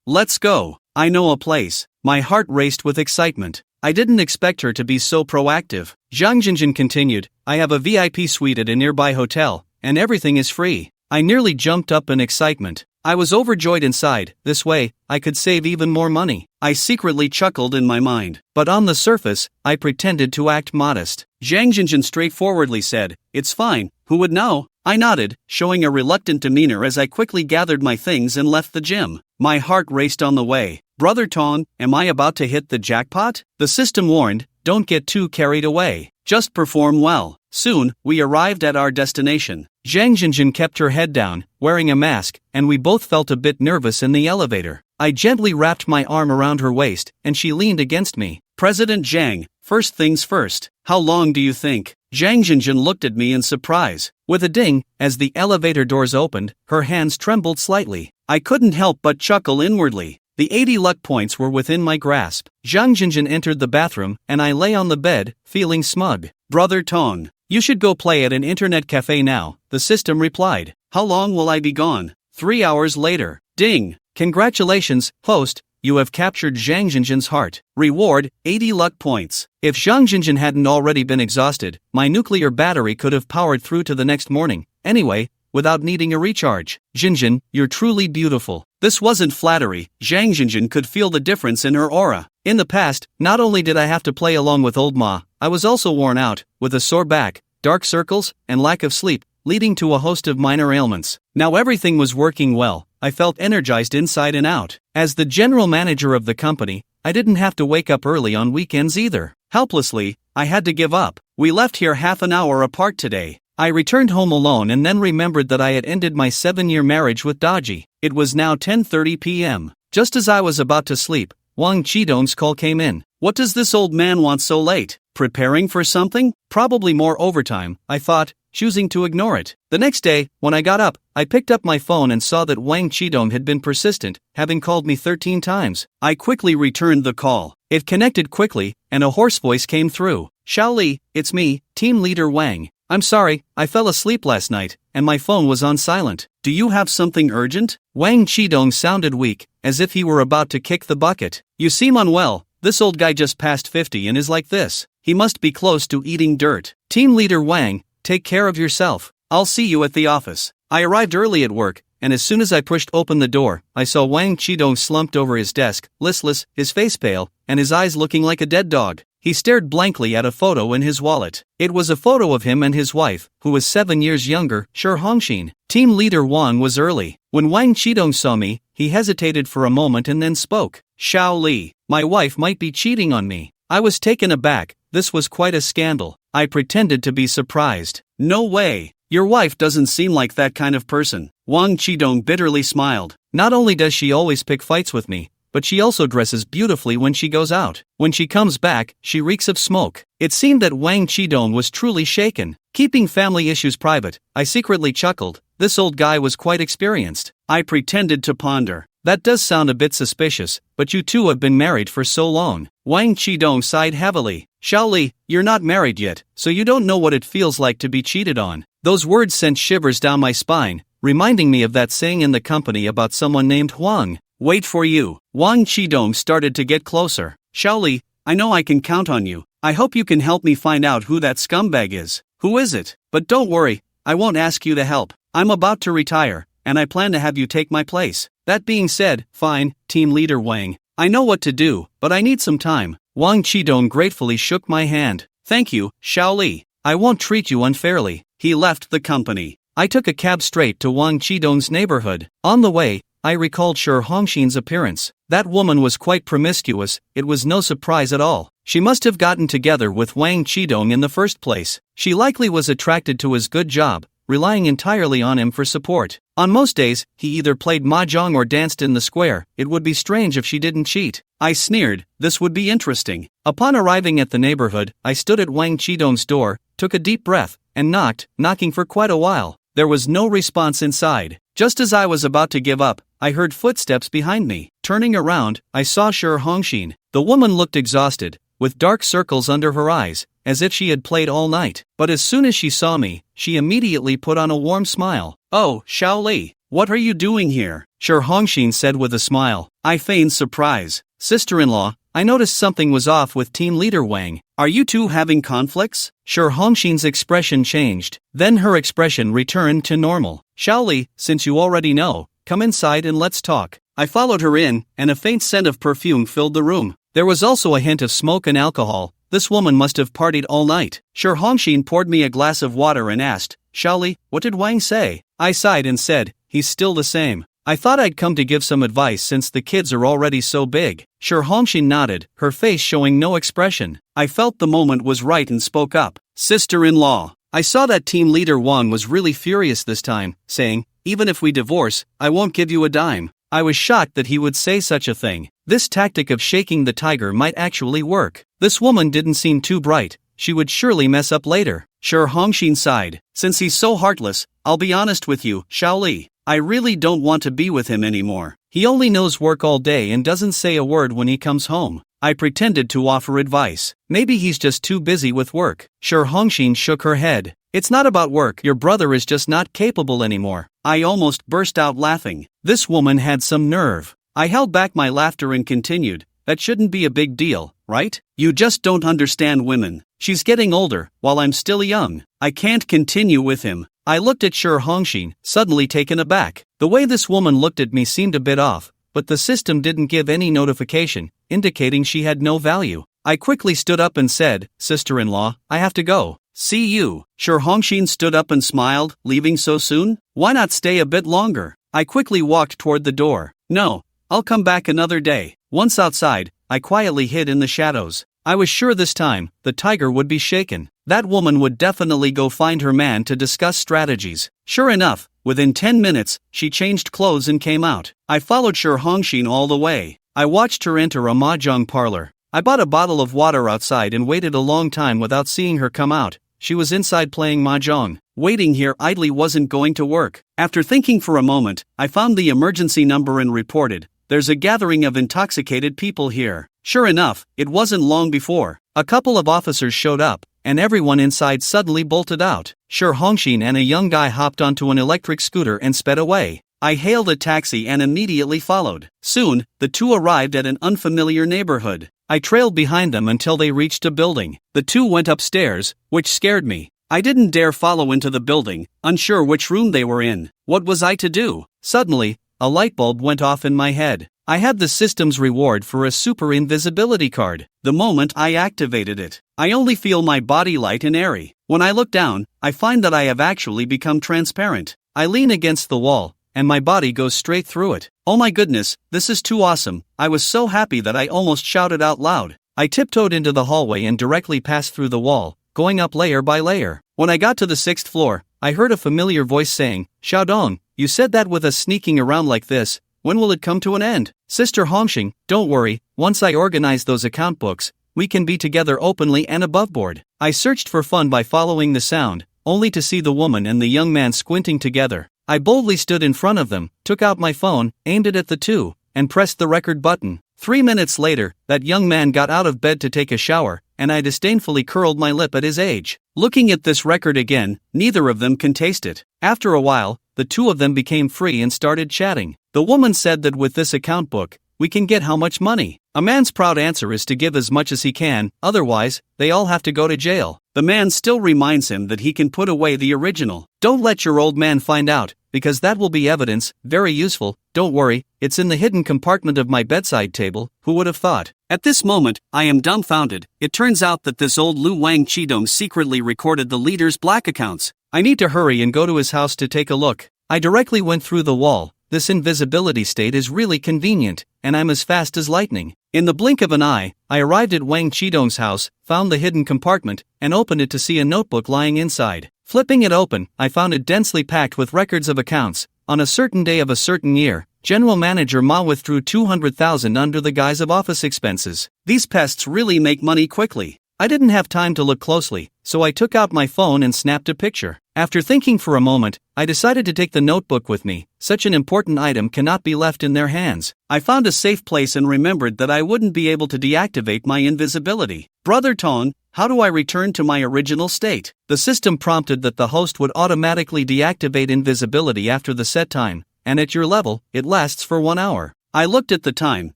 let's go. I know a place. My heart raced with excitement. I didn't expect her to be so proactive. Zhang Jinjin continued, I have a VIP suite at a nearby hotel, and everything is free. I nearly jumped up in excitement. I was overjoyed inside. This way, I could save even more money. I secretly chuckled in my mind, but on the surface, I pretended to act modest. Zhang Jinjin straightforwardly said, It's fine, who would know? I nodded, showing a reluctant demeanor as I quickly gathered my things and left the gym. My heart raced on the way. Brother Tong, am I about to hit the jackpot? The system warned, don't get too carried away. Just perform well. Soon, we arrived at our destination. Zhang Jinjin kept her head down, wearing a mask, and we both felt a bit nervous in the elevator. I gently wrapped my arm around her waist, and she leaned against me. President Zhang, first things first. How long do you think? Zhang Jinjin looked at me in surprise. With a ding, as the elevator doors opened, her hands trembled slightly. I couldn't help but chuckle inwardly. The 80 luck points were within my grasp. Zhang Jinjin entered the bathroom, and I lay on the bed, feeling smug. Brother Tong, you should go play at an internet cafe now, the system replied. How long will I be gone? 3 hours later. Ding! Congratulations, host, you have captured Zhang Jinjin's heart. Reward, 80 luck points. If Zhang Jinjin hadn't already been exhausted, my nuclear battery could have powered through to the next morning. Anyway, without needing a recharge. Jinjin, you're truly beautiful. This wasn't flattery. Zhang Jinjin could feel the difference in her aura. In the past, not only did I have to play along with old Ma, I was also worn out, with a sore back, dark circles, and lack of sleep, leading to a host of minor ailments. Now everything was working well. I felt energized inside and out. As the general manager of the company, I didn't have to wake up early on weekends either. Helplessly, I had to give up. We left here half an hour apart today. I returned home alone and then remembered that I had ended my 7-year marriage with Daji. It was now 10:30 p.m. Just as I was about to sleep, Wang Qidong's call came in. What does this old man want so late? Preparing for something? Probably more overtime, I thought, choosing to ignore it. The next day, when I got up, I picked up my phone and saw that Wang Qidong had been persistent, having called me 13 times. I quickly returned the call. It connected quickly, and a hoarse voice came through. Xiaoli, it's me, Team Leader Wang. I'm sorry, I fell asleep last night, and my phone was on silent. Do you have something urgent? Wang Qidong sounded weak, as if he were about to kick the bucket. You seem unwell. This old guy just passed 50 and is like this. He must be close to eating dirt. Team Leader Wang, take care of yourself. I'll see you at the office. I arrived early at work, and as soon as I pushed open the door, I saw Wang Qidong slumped over his desk, listless, his face pale, and his eyes looking like a dead dog. He stared blankly at a photo in his wallet. It was a photo of him and his wife, who was 7 years younger, Shi Hongxin. Team Leader Wang was early. When Wang Qidong saw me, he hesitated for a moment and then spoke. Xiao Li, my wife might be cheating on me. I was taken aback. This was quite a scandal. I pretended to be surprised. No way. Your wife doesn't seem like that kind of person. Wang Qidong bitterly smiled. Not only does she always pick fights with me, but she also dresses beautifully when she goes out. When she comes back, she reeks of smoke. It seemed that Wang Qidong was truly shaken. Keeping family issues private, I secretly chuckled. This old guy was quite experienced. I pretended to ponder. That does sound a bit suspicious, but you two have been married for so long. Wang Qidong sighed heavily. Xiaoli, you're not married yet, so you don't know what it feels like to be cheated on. Those words sent shivers down my spine, reminding me of that saying in the company about someone named Huang. Wait for you. Wang Qidong started to get closer. Xiaoli, I know I can count on you. I hope you can help me find out who that scumbag is. Who is it? But don't worry, I won't ask you to help. I'm about to retire, and I plan to have you take my place. That being said, fine, Team Leader Wang. I know what to do, but I need some time. Wang Qidong gratefully shook my hand. Thank you, Xiaoli. I won't treat you unfairly. He left the company. I took a cab straight to Wang Qidong's neighborhood. On the way, I recalled Shi Hongxin's appearance. That woman was quite promiscuous. It was no surprise at all. She must have gotten together with Wang Qidong in the first place. She likely was attracted to his good job, relying entirely on him for support. On most days, he either played mahjong or danced in the square. It would be strange if she didn't cheat. I sneered, this would be interesting. Upon arriving at the neighborhood, I stood at Wang Chidong's door, took a deep breath, and knocked, knocking for quite a while. There was no response inside. Just as I was about to give up, I heard footsteps behind me. Turning around, I saw Shi Hongxin. The woman looked exhausted, with dark circles under her eyes, as if she had played all night. But as soon as she saw me, she immediately put on a warm smile. Oh, Shaoli, what are you doing here? Shi Hongxin said with a smile. I feigned surprise. Sister-in-law, I noticed something was off with team leader Wang. Are you two having conflicts? Shi Hongxin's expression changed. Then her expression returned to normal. Shaoli, since you already know, come inside and let's talk. I followed her in, and a faint scent of perfume filled the room. There was also a hint of smoke and alcohol. This woman must have partied all night. Shi Hongxin poured me a glass of water and asked, Shaoli, what did Wang say? I sighed and said, he's still the same. I thought I'd come to give some advice since the kids are already so big. Shi Hongxin nodded, her face showing no expression. I felt the moment was right and spoke up. Sister-in-law, I saw that team leader Wang was really furious this time, saying, even if we divorce, I won't give you a dime. I was shocked that he would say such a thing. This tactic of shaking the tiger might actually work. This woman didn't seem too bright. She would surely mess up later. Shi Hongxin sighed. Since he's so heartless, I'll be honest with you, Shaoli. I really don't want to be with him anymore. He only knows work all day and doesn't say a word when he comes home. I pretended to offer advice. Maybe he's just too busy with work. Shi Hongxin shook her head. It's not about work. Your brother is just not capable anymore. I almost burst out laughing. This woman had some nerve. I held back my laughter and continued, that shouldn't be a big deal, right? You just don't understand women. She's getting older, while I'm still young. I can't continue with him. I looked at Shi Hongxin, suddenly taken aback. The way this woman looked at me seemed a bit off, but the system didn't give any notification, indicating she had no value. I quickly stood up and said, Sister-in-law, I have to go. See you. Shi Hongxin stood up and smiled, leaving so soon? Why not stay a bit longer? I quickly walked toward the door. No, I'll come back another day. Once outside, I quietly hid in the shadows. I was sure this time, the tiger would be shaken. That woman would definitely go find her man to discuss strategies. Sure enough, within 10 minutes, she changed clothes and came out. I followed Shi Hongxin all the way. I watched her enter a mahjong parlor. I bought a bottle of water outside and waited a long time without seeing her come out. She was inside playing mahjong. Waiting here idly wasn't going to work. After thinking for a moment, I found the emergency number and reported, there's a gathering of intoxicated people here. Sure enough, it wasn't long before a couple of officers showed up, and everyone inside suddenly bolted out. Shi Hongxin and a young guy hopped onto an electric scooter and sped away. I hailed a taxi and immediately followed. Soon, the two arrived at an unfamiliar neighborhood. I trailed behind them until they reached a building. The two went upstairs, which scared me. I didn't dare follow into the building, unsure which room they were in. What was I to do? Suddenly, a light bulb went off in my head. I had the system's reward for a super invisibility card. The moment I activated it, I only feel my body light and airy. When I look down, I find that I have actually become transparent. I lean against the wall, and my body goes straight through it. Oh my goodness, this is too awesome. I was so happy that I almost shouted out loud. I tiptoed into the hallway and directly passed through the wall, going up layer by layer. When I got to the 6th floor, I heard a familiar voice saying, Xiaodong, you said that with us sneaking around like this, when will it come to an end? Sister Hongxing, don't worry, once I organize those account books, we can be together openly and above board. I searched for fun by following the sound, only to see the woman and the young man squinting together. I boldly stood in front of them, took out my phone, aimed it at the two, and pressed the record button. 3 minutes later, that young man got out of bed to take a shower, and I disdainfully curled my lip at his age. Looking at this record again, neither of them can taste it. After a while, the two of them became free and started chatting. The woman said that with this account book, we can get how much money? A man's proud answer is to give as much as he can, otherwise, they all have to go to jail. The man still reminds him that he can put away the original. Don't let your old man find out, because that will be evidence, very useful. Don't worry, it's in the hidden compartment of my bedside table, who would have thought? At this moment, I am dumbfounded. It turns out that this old Lu Wang Qidong secretly recorded the leader's black accounts. I need to hurry and go to his house to take a look. I directly went through the wall. This invisibility state is really convenient, and I'm as fast as lightning. In the blink of an eye, I arrived at Wang Qidong's house, found the hidden compartment, and opened it to see a notebook lying inside. Flipping it open, I found it densely packed with records of accounts. On a certain day of a certain year, General Manager Ma withdrew 200,000 under the guise of office expenses. These pests really make money quickly. I didn't have time to look closely, so I took out my phone and snapped a picture. After thinking for a moment, I decided to take the notebook with me. Such an important item cannot be left in their hands. I found a safe place and remembered that I wouldn't be able to deactivate my invisibility. Brother Tong, how do I return to my original state? The system prompted that the host would automatically deactivate invisibility after the set time, and at your level, it lasts for 1 hour. I looked at the time,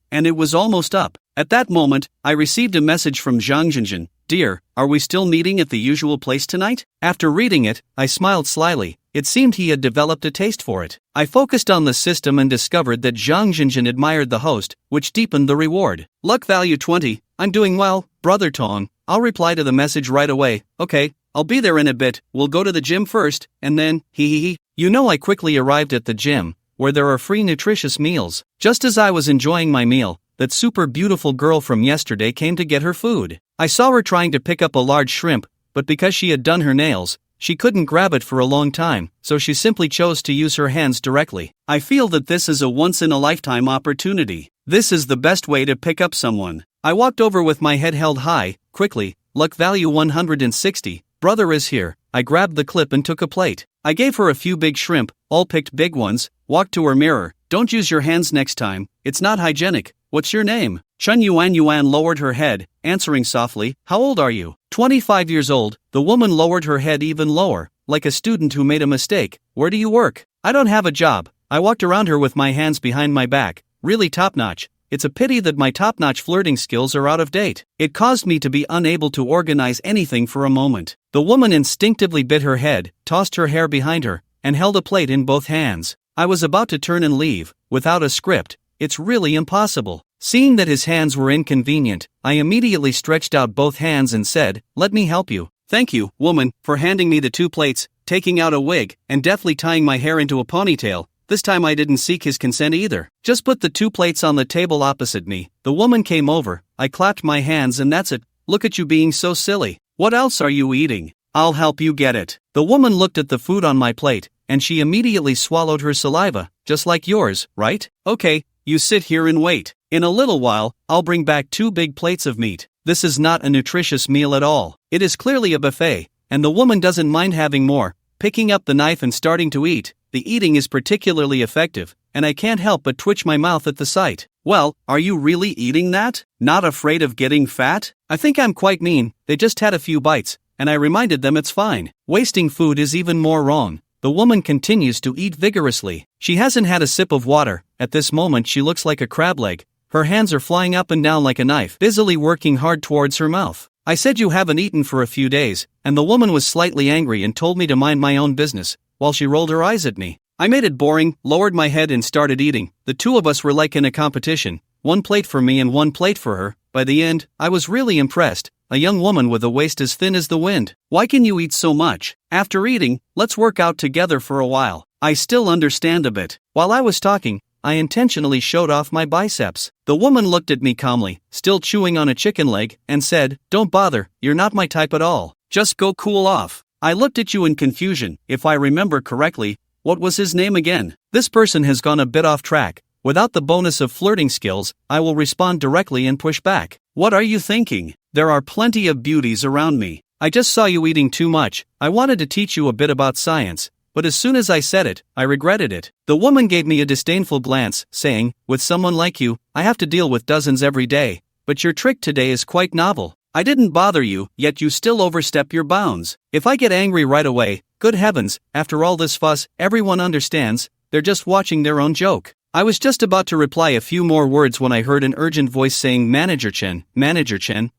and it was almost up. At that moment, I received a message from Zhang Jinjin. Dear, are we still meeting at the usual place tonight? After reading it, I smiled slyly. It seemed he had developed a taste for it. I focused on the system and discovered that Zhang Jinjin admired the host, which deepened the reward. Luck value 20. I'm doing well, Brother Tong. I'll reply to the message right away. Okay, I'll be there in a bit. We'll go to the gym first, and then, You know, I quickly arrived at the gym, where there are free nutritious meals. Just as I was enjoying my meal, that super beautiful girl from yesterday came to get her food. I saw her trying to pick up a large shrimp, but because she had done her nails, she couldn't grab it for a long time, so she simply chose to use her hands directly. I feel that this is a once-in-a-lifetime opportunity. This is the best way to pick up someone. I walked over with my head held high, quickly. Luck value 160. Brother is here. I grabbed the clip and took a plate. I gave her a few big shrimp, all picked big ones, walked to her mirror. Don't use your hands next time, it's not hygienic. What's your name? Chun Yuan lowered her head, answering softly, How old are you? 25 years old. The woman lowered her head even lower, like a student who made a mistake. Where do you work? I don't have a job. I walked around her with my hands behind my back. Really top-notch. It's a pity that my top-notch flirting skills are out of date. It caused me to be unable to organize anything for a moment. The woman instinctively bit her head, tossed her hair behind her, and held a plate in both hands. I was about to turn and leave, without a script. It's really impossible. Seeing that his hands were inconvenient, I immediately stretched out both hands and said, Let me help you. Thank you, woman, for handing me the 2 plates, taking out a wig, and deftly tying my hair into a ponytail. This time I didn't seek his consent either. Just put the 2 plates on the table opposite me. The woman came over, I clapped my hands and that's it. Look at you being so silly. What else are you eating? I'll help you get it. The woman looked at the food on my plate, and she immediately swallowed her saliva, just like yours, right? Okay, you sit here and wait. In a little while, I'll bring back 2 big plates of meat. This is not a nutritious meal at all. It is clearly a buffet, and the woman doesn't mind having more. Picking up the knife and starting to eat, the eating is particularly effective, and I can't help but twitch my mouth at the sight. Well, are you really eating that? Not afraid of getting fat? I think I'm quite mean. They just had a few bites, and I reminded them it's fine. Wasting food is even more wrong. The woman continues to eat vigorously. She hasn't had a sip of water. At this moment she looks like a crab leg. Her hands are flying up and down like a knife, busily working hard towards her mouth. I said you haven't eaten for a few days, and the woman was slightly angry and told me to mind my own business, while she rolled her eyes at me. I made it boring, lowered my head and started eating. The 2 of us were like in a competition, 1 plate for me and 1 plate for her. By the end, I was really impressed. A young woman with a waist as thin as the wind. Why can you eat so much? After eating, let's work out together for a while. I still understand a bit. While I was talking, I intentionally showed off my biceps. The woman looked at me calmly, still chewing on a chicken leg, and said, Don't bother, you're not my type at all. Just go cool off. I looked at you in confusion. If I remember correctly, what was his name again? This person has gone a bit off track. Without the bonus of flirting skills, I will respond directly and push back. What are you thinking? There are plenty of beauties around me. I just saw you eating too much. I wanted to teach you a bit about science, but as soon as I said it, I regretted it. The woman gave me a disdainful glance, saying, With someone like you, I have to deal with dozens every day, but your trick today is quite novel. I didn't bother you, yet you still overstep your bounds. If I get angry right away, good heavens, after all this fuss, everyone understands, they're just watching their own joke. I was just about to reply a few more words when I heard an urgent voice saying, Manager Chen,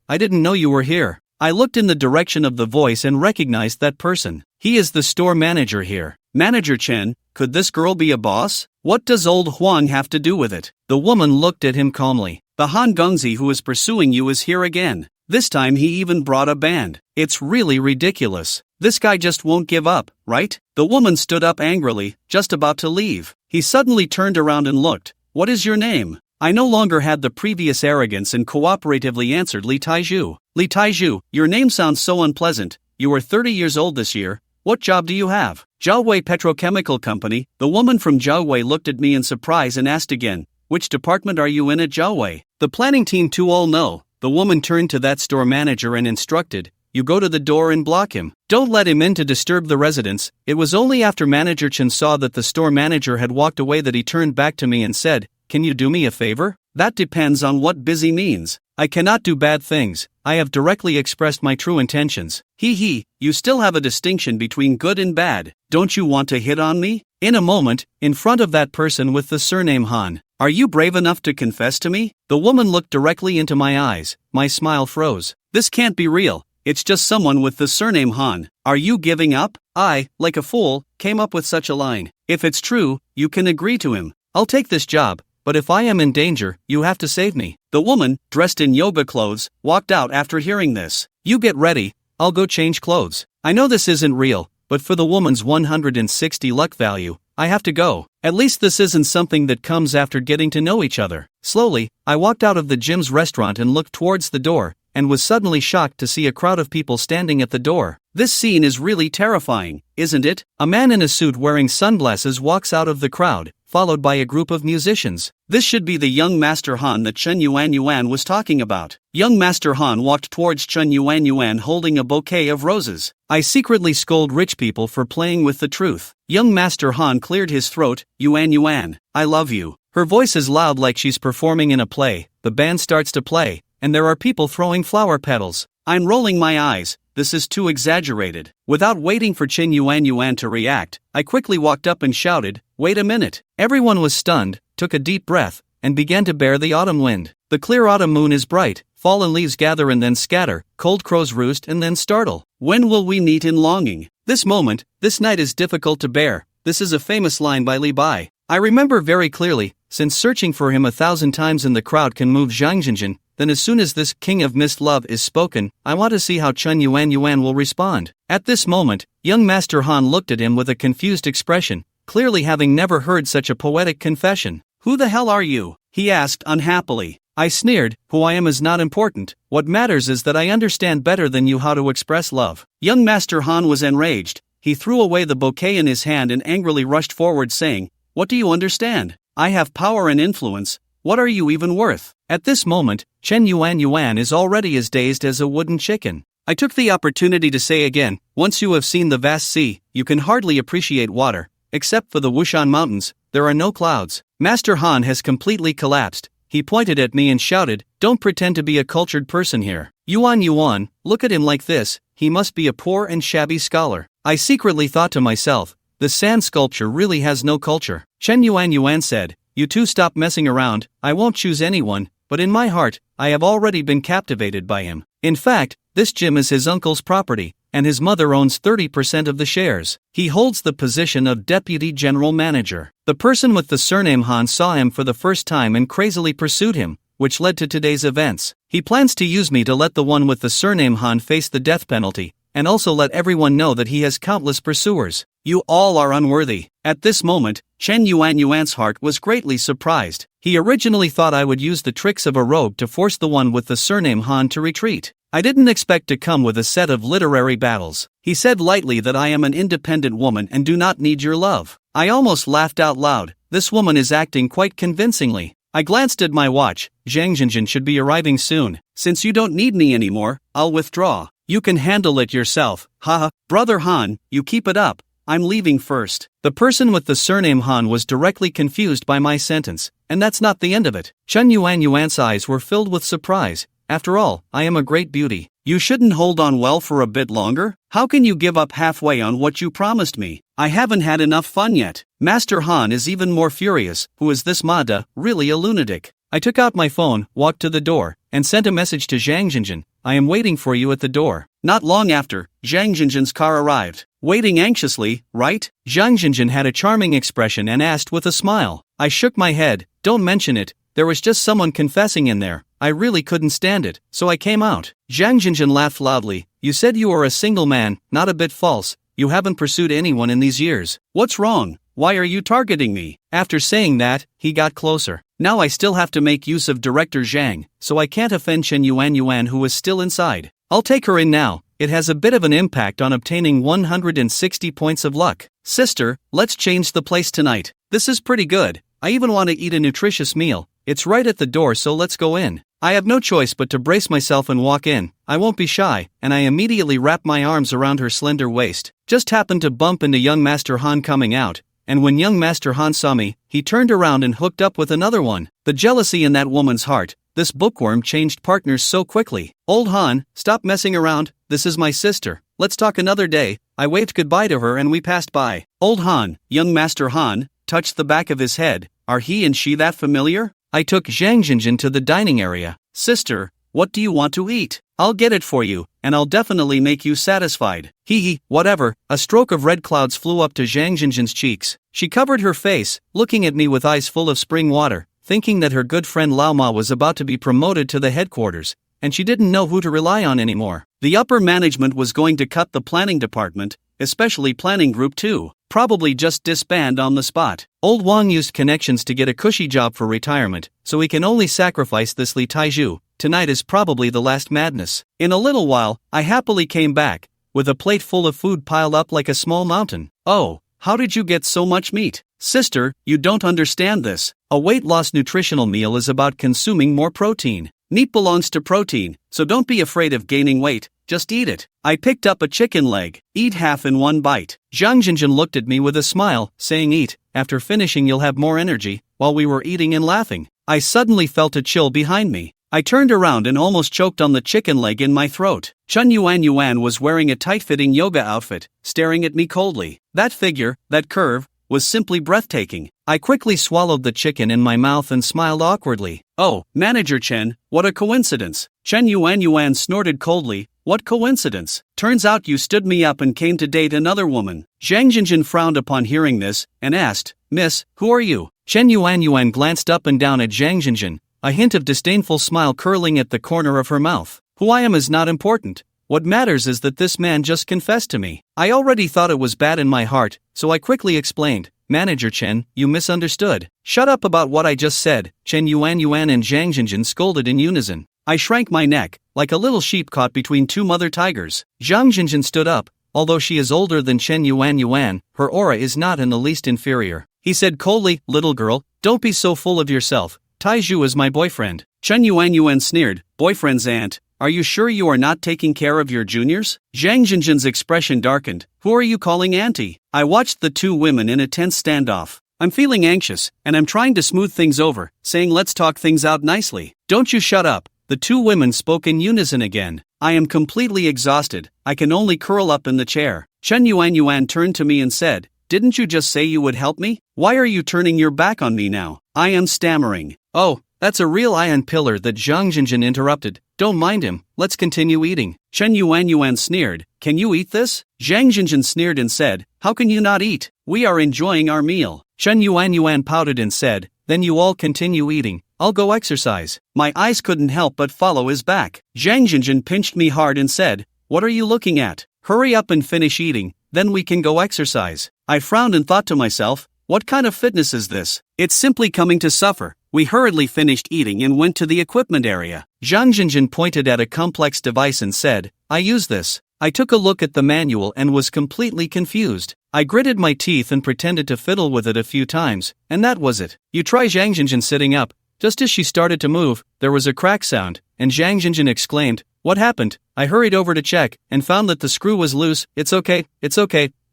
I didn't know you were here. I looked in the direction of the voice and recognized that person. He is the store manager here. Manager Chen, could this girl be a boss? What does old Huang have to do with it? The woman looked at him calmly. The Han Gongzi who is pursuing you is here again. This time he even brought a band. It's really ridiculous. This guy just won't give up, right? The woman stood up angrily, just about to leave. He suddenly turned around and looked. What is your name? I no longer had the previous arrogance and cooperatively answered Li Taizhu. Li Taizhu, your name sounds so unpleasant. You are 30 years old this year. What job do you have? Jiaowei Petrochemical Company. The woman from Jiaowei looked at me in surprise and asked again, which department are you in at Jiaowei? The planning team too all know. The woman turned to that store manager and instructed, you go to the door and block him. Don't let him in to disturb the residents. It was only after Manager Chen saw that the store manager had walked away that he turned back to me and said, can you do me a favor? That depends on what busy means. I cannot do bad things. I have directly expressed my true intentions. You still have a distinction between good and bad. Don't you want to hit on me? In a moment, in front of that person with the surname Han. Are you brave enough to confess to me? The woman looked directly into my eyes. My smile froze. This can't be real. It's just someone with the surname Han. Are you giving up? I, like a fool, came up with such a line. If it's true, you can agree to him. I'll take this job, but if I am in danger, you have to save me. The woman, dressed in yoga clothes, walked out after hearing this. You get ready, I'll go change clothes. I know this isn't real, but for the woman's 160 luck value, I have to go. At least this isn't something that comes after getting to know each other. Slowly, I walked out of the gym's restaurant and looked towards the door, and was suddenly shocked to see a crowd of people standing at the door. This scene is really terrifying, isn't it? A man in a suit wearing sunglasses walks out of the crowd, followed by a group of musicians. This should be the young Master Han that Chen Yuan was talking about. Young Master Han walked towards Chen Yuan holding a bouquet of roses. I secretly scold rich people for playing with the truth. Young Master Han cleared his throat. Yuan, I love you. Her voice is loud like she's performing in a play. The band starts to play, and there are people throwing flower petals. I'm rolling my eyes. This is too exaggerated. Without waiting for Chen Yuan to react, I quickly walked up and shouted, wait a minute. Everyone was stunned, took a deep breath, and began to bear the autumn wind. The clear autumn moon is bright, fallen leaves gather and then scatter, cold crows roost and then startle. When will we meet in longing? This moment, this night is difficult to bear. This is a famous line by Li Bai. I remember very clearly, since searching for him 1,000 times in the crowd can move Zhang Jinjin, then as soon as this king of mist love is spoken, I want to see how Chen Yuan will respond. At this moment, young Master Han looked at him with a confused expression, clearly having never heard such a poetic confession. Who the hell are you? He asked unhappily. I sneered, who I am is not important, what matters is that I understand better than you how to express love. Young Master Han was enraged. He threw away the bouquet in his hand and angrily rushed forward saying, what do you understand? I have power and influence. What are you even worth? At this moment, Chen Yuan is already as dazed as a wooden chicken. I took the opportunity to say again, once you have seen the vast sea, you can hardly appreciate water. Except for the Wushan Mountains, there are no clouds. Master Han has completely collapsed. He pointed at me and shouted, don't pretend to be a cultured person here. Yuan, look at him like this, he must be a poor and shabby scholar. I secretly thought to myself, the sand sculpture really has no culture. Chen Yuan said, you two stop messing around, I won't choose anyone, but in my heart, I have already been captivated by him. In fact, this gym is his uncle's property, and his mother owns 30% of the shares. He holds the position of deputy general manager. The person with the surname Han saw him for the first time and crazily pursued him, which led to today's events. He plans to use me to let the one with the surname Han face the death penalty, and also let everyone know that he has countless pursuers. You all are unworthy. At this moment, Chen Yuan's heart was greatly surprised. He originally thought I would use the tricks of a rogue to force the one with the surname Han to retreat. I didn't expect to come with a set of literary battles. He said lightly that I am an independent woman and do not need your love. I almost laughed out loud. This woman is acting quite convincingly. I glanced at my watch. Zhang Jinjin should be arriving soon. Since you don't need me anymore, I'll withdraw. You can handle it yourself. Haha, brother Han, you keep it up. I'm leaving first. The person with the surname Han was directly confused by my sentence, and that's not the end of it. Chen Yuan's eyes were filled with surprise. After all, I am a great beauty. You shouldn't hold on well for a bit longer? How can you give up halfway on what you promised me? I haven't had enough fun yet. Master Han is even more furious. Who is this Mada, really a lunatic? I took out my phone, walked to the door, and sent a message to Zhang Jinjin. I am waiting for you at the door. Not long after, Zhang Jinjin's car arrived. Waiting anxiously, right? Zhang Jinjin had a charming expression and asked with a smile. I shook my head. Don't mention it. There was just someone confessing in there. I really couldn't stand it, so I came out. Zhang Jinjin laughed loudly. You said you are a single man, not a bit false. You haven't pursued anyone in these years. What's wrong? Why are you targeting me? After saying that, he got closer. Now I still have to make use of Director Zhang, so I can't offend Chen Yuan who is still inside. I'll take her in now. it has a bit of an impact on obtaining 160 points of luck. Sister, let's change the place tonight. This is pretty good. I even want to eat a nutritious meal. It's right at the door, so let's go in. I have no choice but to brace myself and walk in. I won't be shy, and I immediately wrap my arms around her slender waist. Just happened to bump into young Master Han coming out, and when young Master Han saw me, he turned around and hooked up with another one. The jealousy in that woman's heart. This bookworm changed partners so quickly. Old Han, stop messing around. This is my sister. Let's talk another day. I waved goodbye to her and we passed by. Old Han, young Master Han, touched the back of his head. Are he and she that familiar? I took Zhang Jinjin to the dining area. Sister, what do you want to eat? I'll get it for you, and I'll definitely make you satisfied. Hee, whatever. A stroke of red clouds flew up to Zhang Jinjin's cheeks. She covered her face, looking at me with eyes full of spring water, thinking that her good friend Lao Ma was about to be promoted to the headquarters, and she didn't know who to rely on anymore. The upper management was going to cut the planning department, especially planning group 2, probably just disband on the spot. Old Wang used connections to get a cushy job for retirement, so he can only sacrifice this Li Taiju. Tonight is probably the last madness. In a little while, I happily came back, with a plate full of food piled up like a small mountain. Oh, how did you get so much meat? Sister, you don't understand this. A weight loss nutritional meal is about consuming more protein. Meat belongs to protein, so don't be afraid of gaining weight, just eat it. I picked up a chicken leg. Eat half in one bite. Zhang Jinjin looked at me with a smile, saying eat, after finishing you'll have more energy. While we were eating and laughing, I suddenly felt a chill behind me. I turned around and almost choked on the chicken leg in my throat. Chun Yuan was wearing a tight-fitting yoga outfit, staring at me coldly. That figure, that curve, was simply breathtaking. I quickly swallowed the chicken in my mouth and smiled awkwardly. Oh, Manager Chen, what a coincidence. Chen Yuan snorted coldly. What coincidence? Turns out you stood me up and came to date another woman. Zhang Jinjin frowned upon hearing this, and asked, Miss, who are you? Chen Yuan glanced up and down at Zhang Jinjin, a hint of disdainful smile curling at the corner of her mouth. Who I am is not important. What matters is that this man just confessed to me. I already thought it was bad in my heart, so I quickly explained. Manager Chen, you misunderstood. Shut up about what I just said. Chen Yuan and Zhang Jinjin scolded in unison. I shrank my neck, like a little sheep caught between two mother tigers. Zhang Jinjin stood up. Although she is older than Chen Yuan, her aura is not in the least inferior. He said coldly, little girl, don't be so full of yourself. Taiju is my boyfriend. Chen Yuan sneered, boyfriend's aunt. Are you sure you are not taking care of your juniors? Zhang Jinjin's expression darkened. Who are you calling auntie? I watched the two women in a tense standoff. I'm feeling anxious, and I'm trying to smooth things over, saying let's talk things out nicely. Don't you shut up. The two women spoke in unison again. I am completely exhausted. I can only curl up in the chair. Chen Yuan turned to me and said, didn't you just say you would help me? Why are you turning your back on me now? I am stammering. Oh, that's a real iron pillar that Zhang Jinjin interrupted. Don't mind him, let's continue eating. Chen Yuan sneered, can you eat this? Zhang Jinjin sneered and said, how can you not eat? We are enjoying our meal. Chen Yuan pouted and said, then you all continue eating. I'll go exercise. My eyes couldn't help but follow his back. Zhang Jinjin pinched me hard and said, what are you looking at? Hurry up and finish eating, then we can go exercise. I frowned and thought to myself, what kind of fitness is this? It's simply coming to suffer. We hurriedly finished eating and went to the equipment area. Zhang Jinjin pointed at a complex device and said, I use this. I took a look at the manual and was completely confused. I gritted my teeth and pretended to fiddle with it a few times, and that was it. You try. Zhang Jinjin sitting up. Just as she started to move, there was a crack sound, and Zhang Jinjin exclaimed, what happened? I hurried over to check, and found that the screw was loose. It's okay.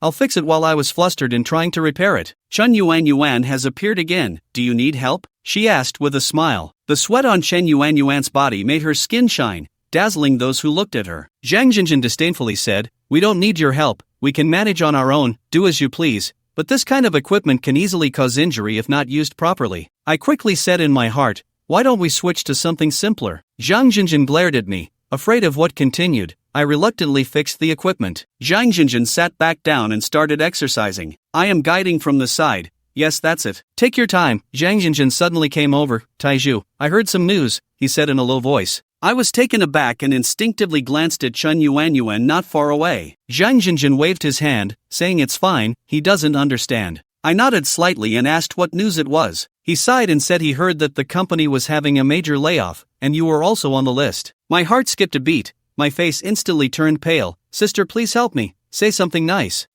I'll fix it. While I was flustered in trying to repair it. Chen Yuan has appeared again. Do you need help? She asked with a smile. The sweat on Chen Yuan's body made her skin shine, dazzling those who looked at her. Zhang Jinjin disdainfully said, we don't need your help. We can manage on our own, do as you please. But this kind of equipment can easily cause injury if not used properly. I quickly said in my heart, why don't we switch to something simpler? Zhang Jinjin glared at me, afraid of what continued. I reluctantly fixed the equipment. Zhang Jinjin sat back down and started exercising. I am guiding from the side. Yes, that's it. Take your time. Zhang Jinjin suddenly came over. Taiju, I heard some news, he said in a low voice. I was taken aback and instinctively glanced at Chen Yuan not far away. Zhang Jinjin waved his hand, saying it's fine, he doesn't understand. I nodded slightly and asked what news it was. He sighed and said he heard that the company was having a major layoff, and you were also on the list. My heart skipped a beat, My face instantly turned pale. Sister, please help me. Say something nice.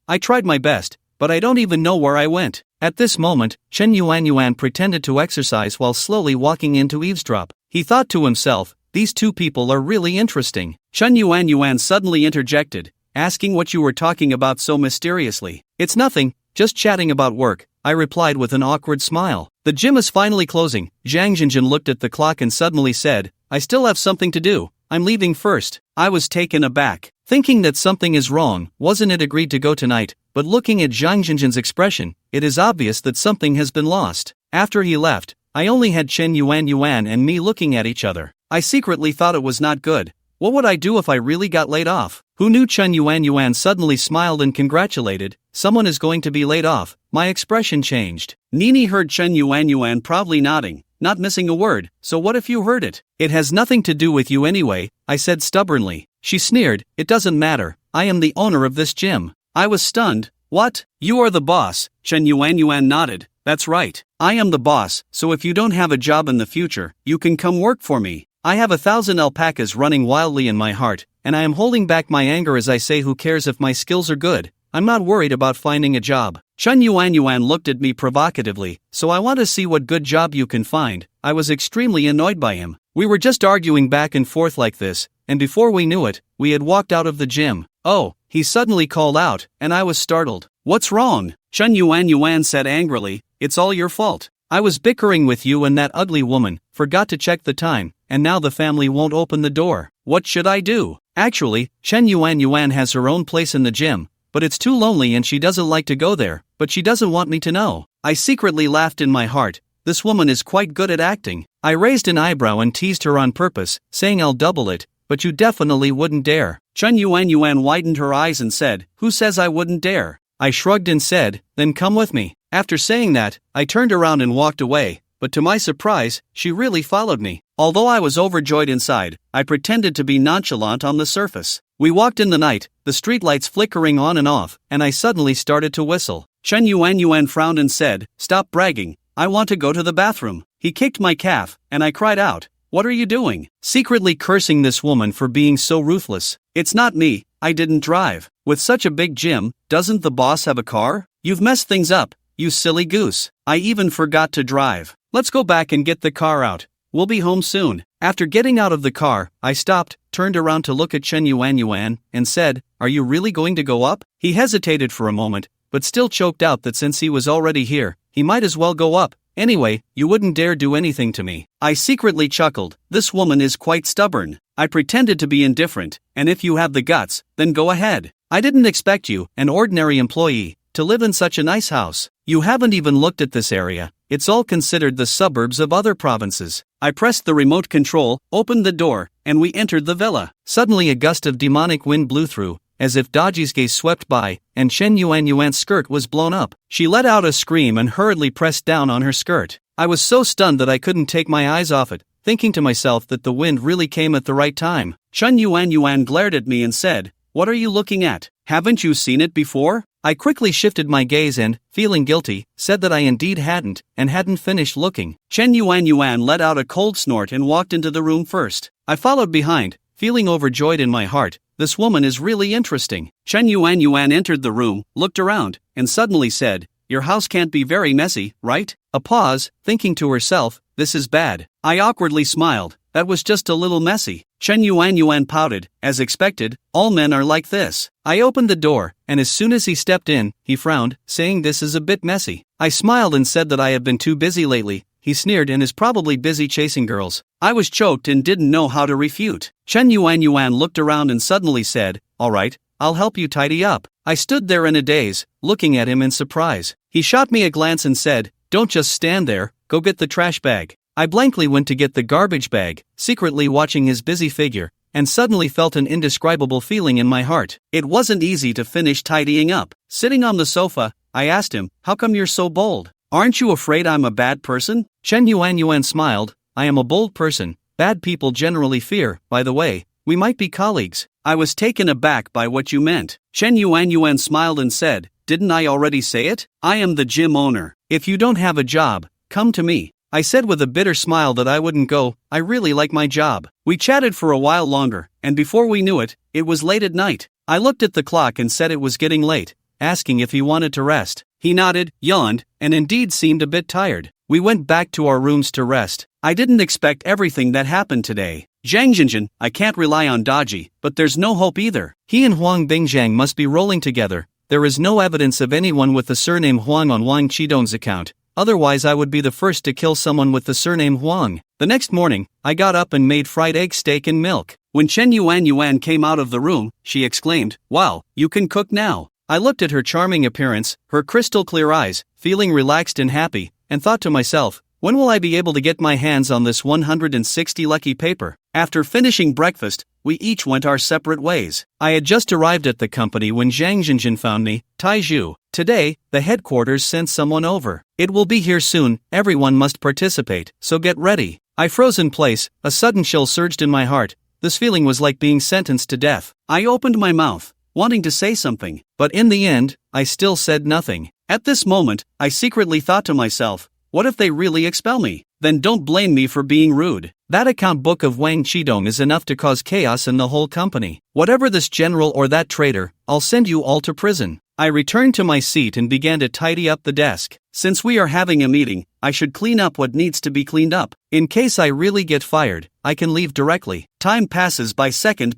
I tried my best, but I don't even know where I went. At this moment, Chen Yuan pretended to exercise while slowly walking in to eavesdrop. He thought to himself, these two people are really interesting. Chen Yuan suddenly interjected, asking what you were talking about so mysteriously. It's nothing, just chatting about work, I replied with an awkward smile. The gym is finally closing. Zhang Jinjin looked at the clock and suddenly said, I still have something to do. I'm leaving first. I was taken aback. Thinking that something is wrong, wasn't it agreed to go tonight, but looking at Zhang Jinjin's expression, it is obvious that something has been lost. After he left, I only had Chen Yuan and me looking at each other. I secretly thought it was not good. What would I do if I really got laid off? Who knew? Chen Yuan suddenly smiled and congratulated. Someone is going to be laid off. My expression changed. Nini heard Chen Yuan proudly nodding, not missing a word. So what if you heard it? It has nothing to do with you anyway, I said stubbornly. She sneered, it doesn't matter. I am the owner of this gym. I was stunned. What? You are the boss? Chen Yuan nodded. That's right. I am the boss, so if you don't have a job in the future, you can come work for me. I have 1,000 alpacas running wildly in my heart, and I am holding back my anger as I say, who cares if my skills are good? I'm not worried about finding a job. Chen Yuan looked at me provocatively, so I want to see what good job you can find. I was extremely annoyed by him. We were just arguing back and forth like this, and before we knew it, we had walked out of the gym. Oh, he suddenly called out, and I was startled. What's wrong? Chen Yuan said angrily, it's all your fault. I was bickering with you and that ugly woman, forgot to check the time, and now the family won't open the door. What should I do? Actually, Chen Yuan has her own place in the gym, but it's too lonely and she doesn't like to go there, but she doesn't want me to know. I secretly laughed in my heart. This woman is quite good at acting. I raised an eyebrow and teased her on purpose, saying I'll double it, but you definitely wouldn't dare. Chen Yuan widened her eyes and said, who says I wouldn't dare? I shrugged and said, then come with me. After saying that, I turned around and walked away, but to my surprise, she really followed me. Although I was overjoyed inside, I pretended to be nonchalant on the surface. We walked in the night, the streetlights flickering on and off, and I suddenly started to whistle. Chen Yuan frowned and said, stop bragging, I want to go to the bathroom. He kicked my calf, and I cried out, what are you doing? Secretly cursing this woman for being so ruthless. It's not me, I didn't drive. With such a big gym, doesn't the boss have a car? You've messed things up, you silly goose. I even forgot to drive. Let's go back and get the car out. We'll be home soon. After getting out of the car, I stopped, turned around to look at Chen Yuan, and said, are you really going to go up? He hesitated for a moment, but still choked out that since he was already here, he might as well go up. Anyway, you wouldn't dare do anything to me. I secretly chuckled. This woman is quite stubborn. I pretended to be indifferent, and if you have the guts, then go ahead. I didn't expect you, an ordinary employee, to live in such a nice house. You haven't even looked at this area. It's all considered the suburbs of other provinces. I pressed the remote control, opened the door, and we entered the villa. Suddenly a gust of demonic wind blew through, as if Daji's gaze swept by, and Chen Yuan's skirt was blown up. She let out a scream and hurriedly pressed down on her skirt. I was so stunned that I couldn't take my eyes off it, thinking to myself that the wind really came at the right time. Chen Yuan glared at me and said, what are you looking at? Haven't you seen it before? I quickly shifted my gaze and, feeling guilty, said that I indeed hadn't, and hadn't finished looking. Chen Yuan let out a cold snort and walked into the room first. I followed behind, feeling overjoyed in my heart. This woman is really interesting. Chen Yuan entered the room, looked around, and suddenly said, your house can't be very messy, right? A pause, thinking to herself, this is bad. I awkwardly smiled. That was just a little messy. Chen Yuan pouted. As expected, all men are like this. I opened the door, and as soon as he stepped in, he frowned, saying this is a bit messy. I smiled and said that I have been too busy lately. He sneered and is probably busy chasing girls. I was choked and didn't know how to refute. Chen Yuan looked around and suddenly said, all right, I'll help you tidy up. I stood there in a daze, looking at him in surprise. He shot me a glance and said, don't just stand there, go get the trash bag. I blankly went to get the garbage bag, secretly watching his busy figure, and suddenly felt an indescribable feeling in my heart. It wasn't easy to finish tidying up. Sitting on the sofa, I asked him, how come you're so bold? Aren't you afraid I'm a bad person? Chen Yuan smiled, I am a bold person. Bad people generally fear, by the way, we might be colleagues. I was taken aback by what you meant. Chen Yuan smiled and said, didn't I already say it? I am the gym owner. If you don't have a job, come to me. I said with a bitter smile that I wouldn't go. I really like my job. We chatted for a while longer, and before we knew it, it was late at night. I looked at the clock and said it was getting late, asking if he wanted to rest. He nodded, yawned, and indeed seemed a bit tired. We went back to our rooms to rest. I didn't expect everything that happened today. Zhang Jinjin, I can't rely on Daji, but there's no hope either. He and Huang Bingjiang must be rolling together. There is no evidence of anyone with the surname Huang on Wang Qidong's account. Otherwise I would be the first to kill someone with the surname Huang. The next morning, I got up and made fried egg steak and milk. When Chen Yuan came out of the room, she exclaimed, "Wow, you can cook now." I looked at her charming appearance, her crystal clear eyes, feeling relaxed and happy, and thought to myself, when will I be able to get my hands on this 160 lucky paper? After finishing breakfast, we each went our separate ways. I had just arrived at the company when Zhang Jinjin found me. Taizhu, today, the headquarters sent someone over. It will be here soon, everyone must participate, so get ready. I froze in place, a sudden chill surged in my heart. This feeling was like being sentenced to death. I opened my mouth, wanting to say something, but in the end, I still said nothing. At this moment, I secretly thought to myself, what if they really expel me? Then don't blame me for being rude. That account book of Wang Qidong is enough to cause chaos in the whole company. Whatever this general or that traitor, I'll send you all to prison. I returned to my seat and began to tidy up the desk. Since we are having a meeting, I should clean up what needs to be cleaned up. In case I really get fired, I can leave directly. Time passes by second.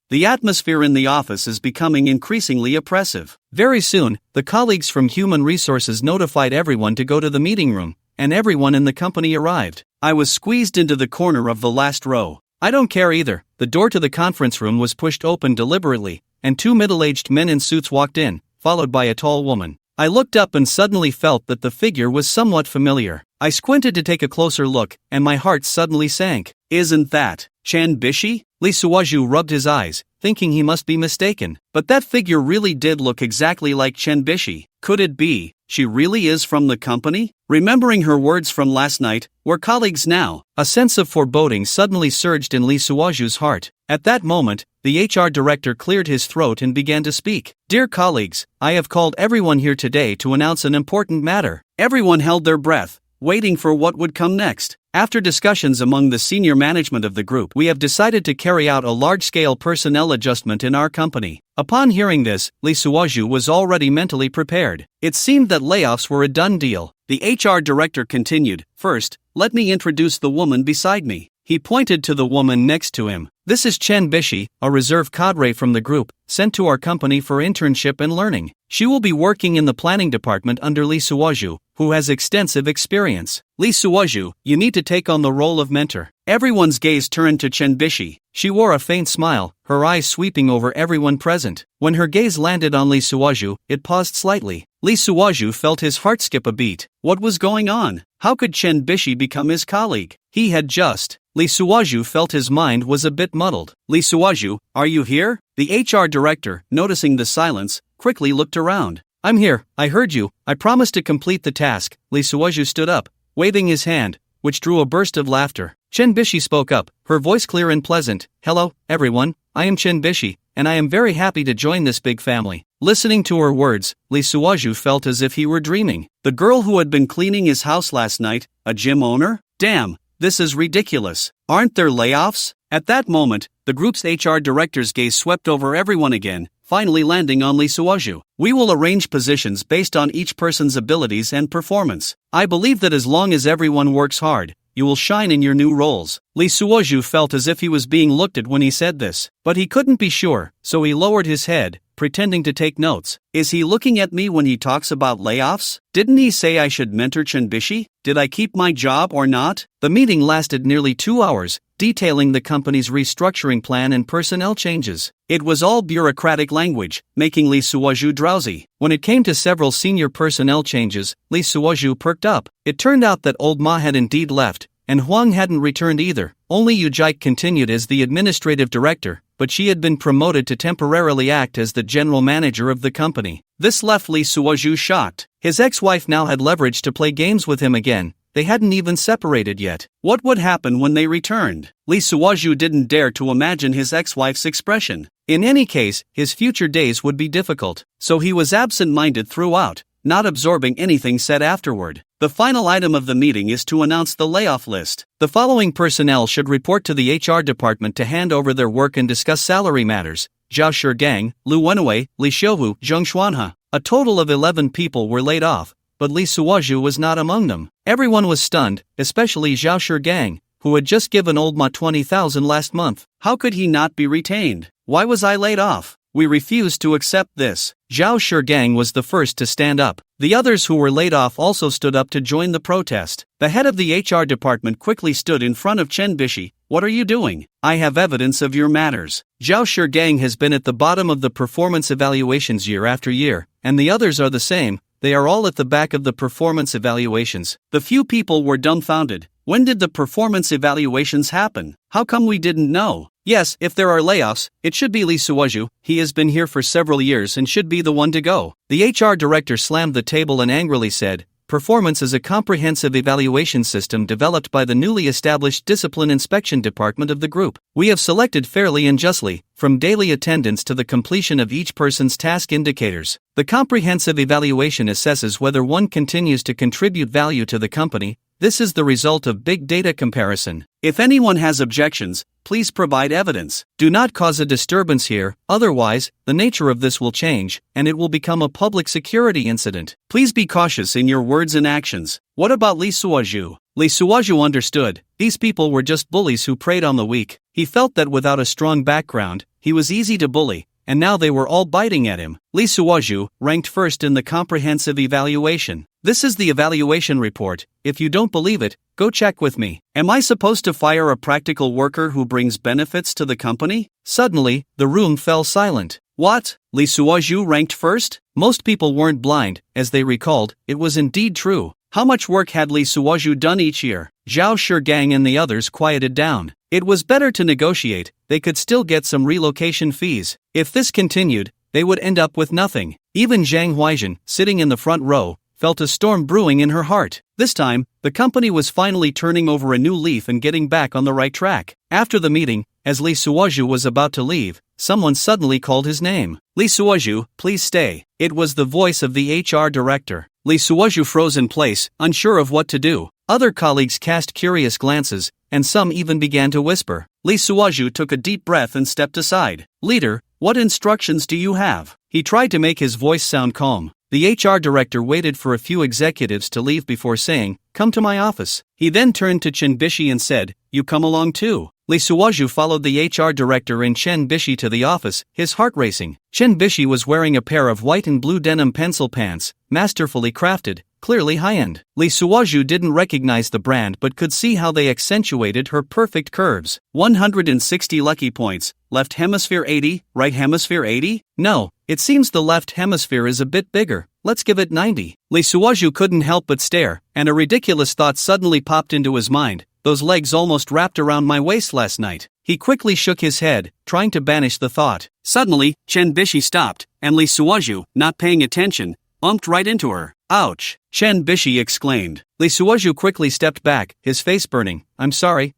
The atmosphere in the office is becoming increasingly oppressive. Very soon, the colleagues from Human Resources notified everyone to go to the meeting room, and everyone in the company arrived. I was squeezed into the corner of the last row. I don't care either. The door to the conference room was pushed open deliberately, and two middle-aged men in suits walked in, followed by a tall woman. I looked up and suddenly felt that the figure was somewhat familiar. I squinted to take a closer look, and my heart suddenly sank. Isn't that Chen Bishi? Li Suozhu rubbed his eyes, thinking he must be mistaken. But that figure really did look exactly like Chen Bishi. Could it be she really is from the company? Remembering her words from last night, we're colleagues now. A sense of foreboding suddenly surged in Li Suozhu's heart. At that moment, the HR director cleared his throat and began to speak. Dear colleagues, I have called everyone here today to announce an important matter. Everyone held their breath, waiting for what would come next. After discussions among the senior management of the group, we have decided to carry out a large-scale personnel adjustment in our company. Upon hearing this, Li Suozhu was already mentally prepared. It seemed that layoffs were a done deal. The HR director continued, "First, let me introduce the woman beside me." He pointed to the woman next to him. This is Chen Bishi, a reserve cadre from the group, sent to our company for internship and learning. She will be working in the planning department under Li Suozhu, who has extensive experience. Li Suozhu, you need to take on the role of mentor. Everyone's gaze turned to Chen Bishi. She wore a faint smile, her eyes sweeping over everyone present. When her gaze landed on Li Suozhu, it paused slightly. Li Suozhu felt his heart skip a beat. What was going on? How could Chen Bishi become his colleague? He had just... Li Suozhu felt his mind was a bit muddled. Li Suozhu, are you here? The HR director, noticing the silence, quickly looked around. I'm here, I heard you, I promised to complete the task. Li Suozhu stood up, waving his hand, which drew a burst of laughter. Chen Bishi spoke up, her voice clear and pleasant. Hello, everyone, I am Chen Bishi, and I am very happy to join this big family. Listening to her words, Li Suozhu felt as if he were dreaming. The girl who had been cleaning his house last night, a gym owner? Damn, this is ridiculous. Aren't there layoffs? At that moment, the group's HR director's gaze swept over everyone again, finally landing on Li Suozhu. We will arrange positions based on each person's abilities and performance. I believe that as long as everyone works hard, you will shine in your new roles. Li Suozhu felt as if he was being looked at when he said this, but he couldn't be sure, so he lowered his head, pretending to take notes. Is he looking at me when he talks about layoffs? Didn't he say I should mentor Chen Bishi? Did I keep my job or not? The meeting lasted nearly 2 hours, detailing the company's restructuring plan and personnel changes. It was all bureaucratic language, making Li Suozhu drowsy. When it came to several senior personnel changes, Li Suozhu perked up. It turned out that old Ma had indeed left, and Huang hadn't returned either. Only Yu Jike continued as the administrative director, but she had been promoted to temporarily act as the general manager of the company. This left Li Suozhu shocked. His ex-wife now had leverage to play games with him again. They hadn't even separated yet. What would happen when they returned? Li Suozhu didn't dare to imagine his ex-wife's expression. In any case, his future days would be difficult, so he was absent-minded throughout, not absorbing anything said afterward. The final item of the meeting is to announce the layoff list. The following personnel should report to the HR department to hand over their work and discuss salary matters: Zhao Shigang, Lu Wenwei, Li Xiuhu, Zheng Xuanhe. A total of 11 people were laid off, but Li Suozhu was not among them. Everyone was stunned, especially Zhao Shigang, who had just given old Ma 20,000 last month. How could he not be retained? Why was I laid off? We refuse to accept this. Zhao Shigang was the first to stand up. The others who were laid off also stood up to join the protest. The head of the HR department quickly stood in front of Chen Bishi. What are you doing? I have evidence of your matters. Zhao Shigang has been at the bottom of the performance evaluations year after year, and the others are the same. They are all at the back of the performance evaluations. The few people were dumbfounded. When did the performance evaluations happen? How come we didn't know? Yes, if there are layoffs, it should be Li Suozhu. He has been here for several years and should be the one to go. The HR director slammed the table and angrily said, "Performance is a comprehensive evaluation system developed by the newly established Discipline Inspection Department of the group. We have selected fairly and justly, from daily attendance to the completion of each person's task indicators. The comprehensive evaluation assesses whether one continues to contribute value to the company. This is the result of big data comparison. If anyone has objections, please provide evidence. Do not cause a disturbance here, otherwise, the nature of this will change, and it will become a public security incident. Please be cautious in your words and actions." What about Li Suozhu? Li Suozhu understood. These people were just bullies who preyed on the weak. He felt that without a strong background, he was easy to bully, and now they were all biting at him. Li Suozhu ranked first in the comprehensive evaluation. This is the evaluation report. If you don't believe it, go check with me. Am I supposed to fire a practical worker who brings benefits to the company? Suddenly, the room fell silent. What? Li Suozhu ranked first? Most people weren't blind. As they recalled, it was indeed true. How much work had Li Suozhu done each year? Zhao Shigang and the others quieted down. It was better to negotiate. They could still get some relocation fees. If this continued, they would end up with nothing. Even Zhang Huaizhen, sitting in the front row, felt a storm brewing in her heart. This time, the company was finally turning over a new leaf and getting back on the right track. After the meeting, as Li Suozhu was about to leave, someone suddenly called his name. "Li Suozhu, please stay." It was the voice of the HR director. Li Suozhu froze in place, unsure of what to do. Other colleagues cast curious glances, and some even began to whisper. Li Suozhu took a deep breath and stepped aside. "Leader, what instructions do you have?" He tried to make his voice sound calm. The HR director waited for a few executives to leave before saying, "Come to my office." He then turned to Chen Bishi and said, "You come along too." Li Suozhu followed the HR director and Chen Bishi to the office, his heart racing. Chen Bishi was wearing a pair of white and blue denim pencil pants, masterfully crafted, clearly high-end. Li Suozhu didn't recognize the brand but could see how they accentuated her perfect curves. 160 lucky points. Left hemisphere 80, right hemisphere 80? No, it seems the left hemisphere is a bit bigger. Let's give it 90. Li Suozhu couldn't help but stare, and a ridiculous thought suddenly popped into his mind. Those legs almost wrapped around my waist last night. He quickly shook his head, trying to banish the thought. Suddenly, Chen Bishi stopped, and Li Suozhu, not paying attention, bumped right into her. Ouch! Chen Bishi exclaimed. Li Suozhu quickly stepped back, his face burning. I'm sorry,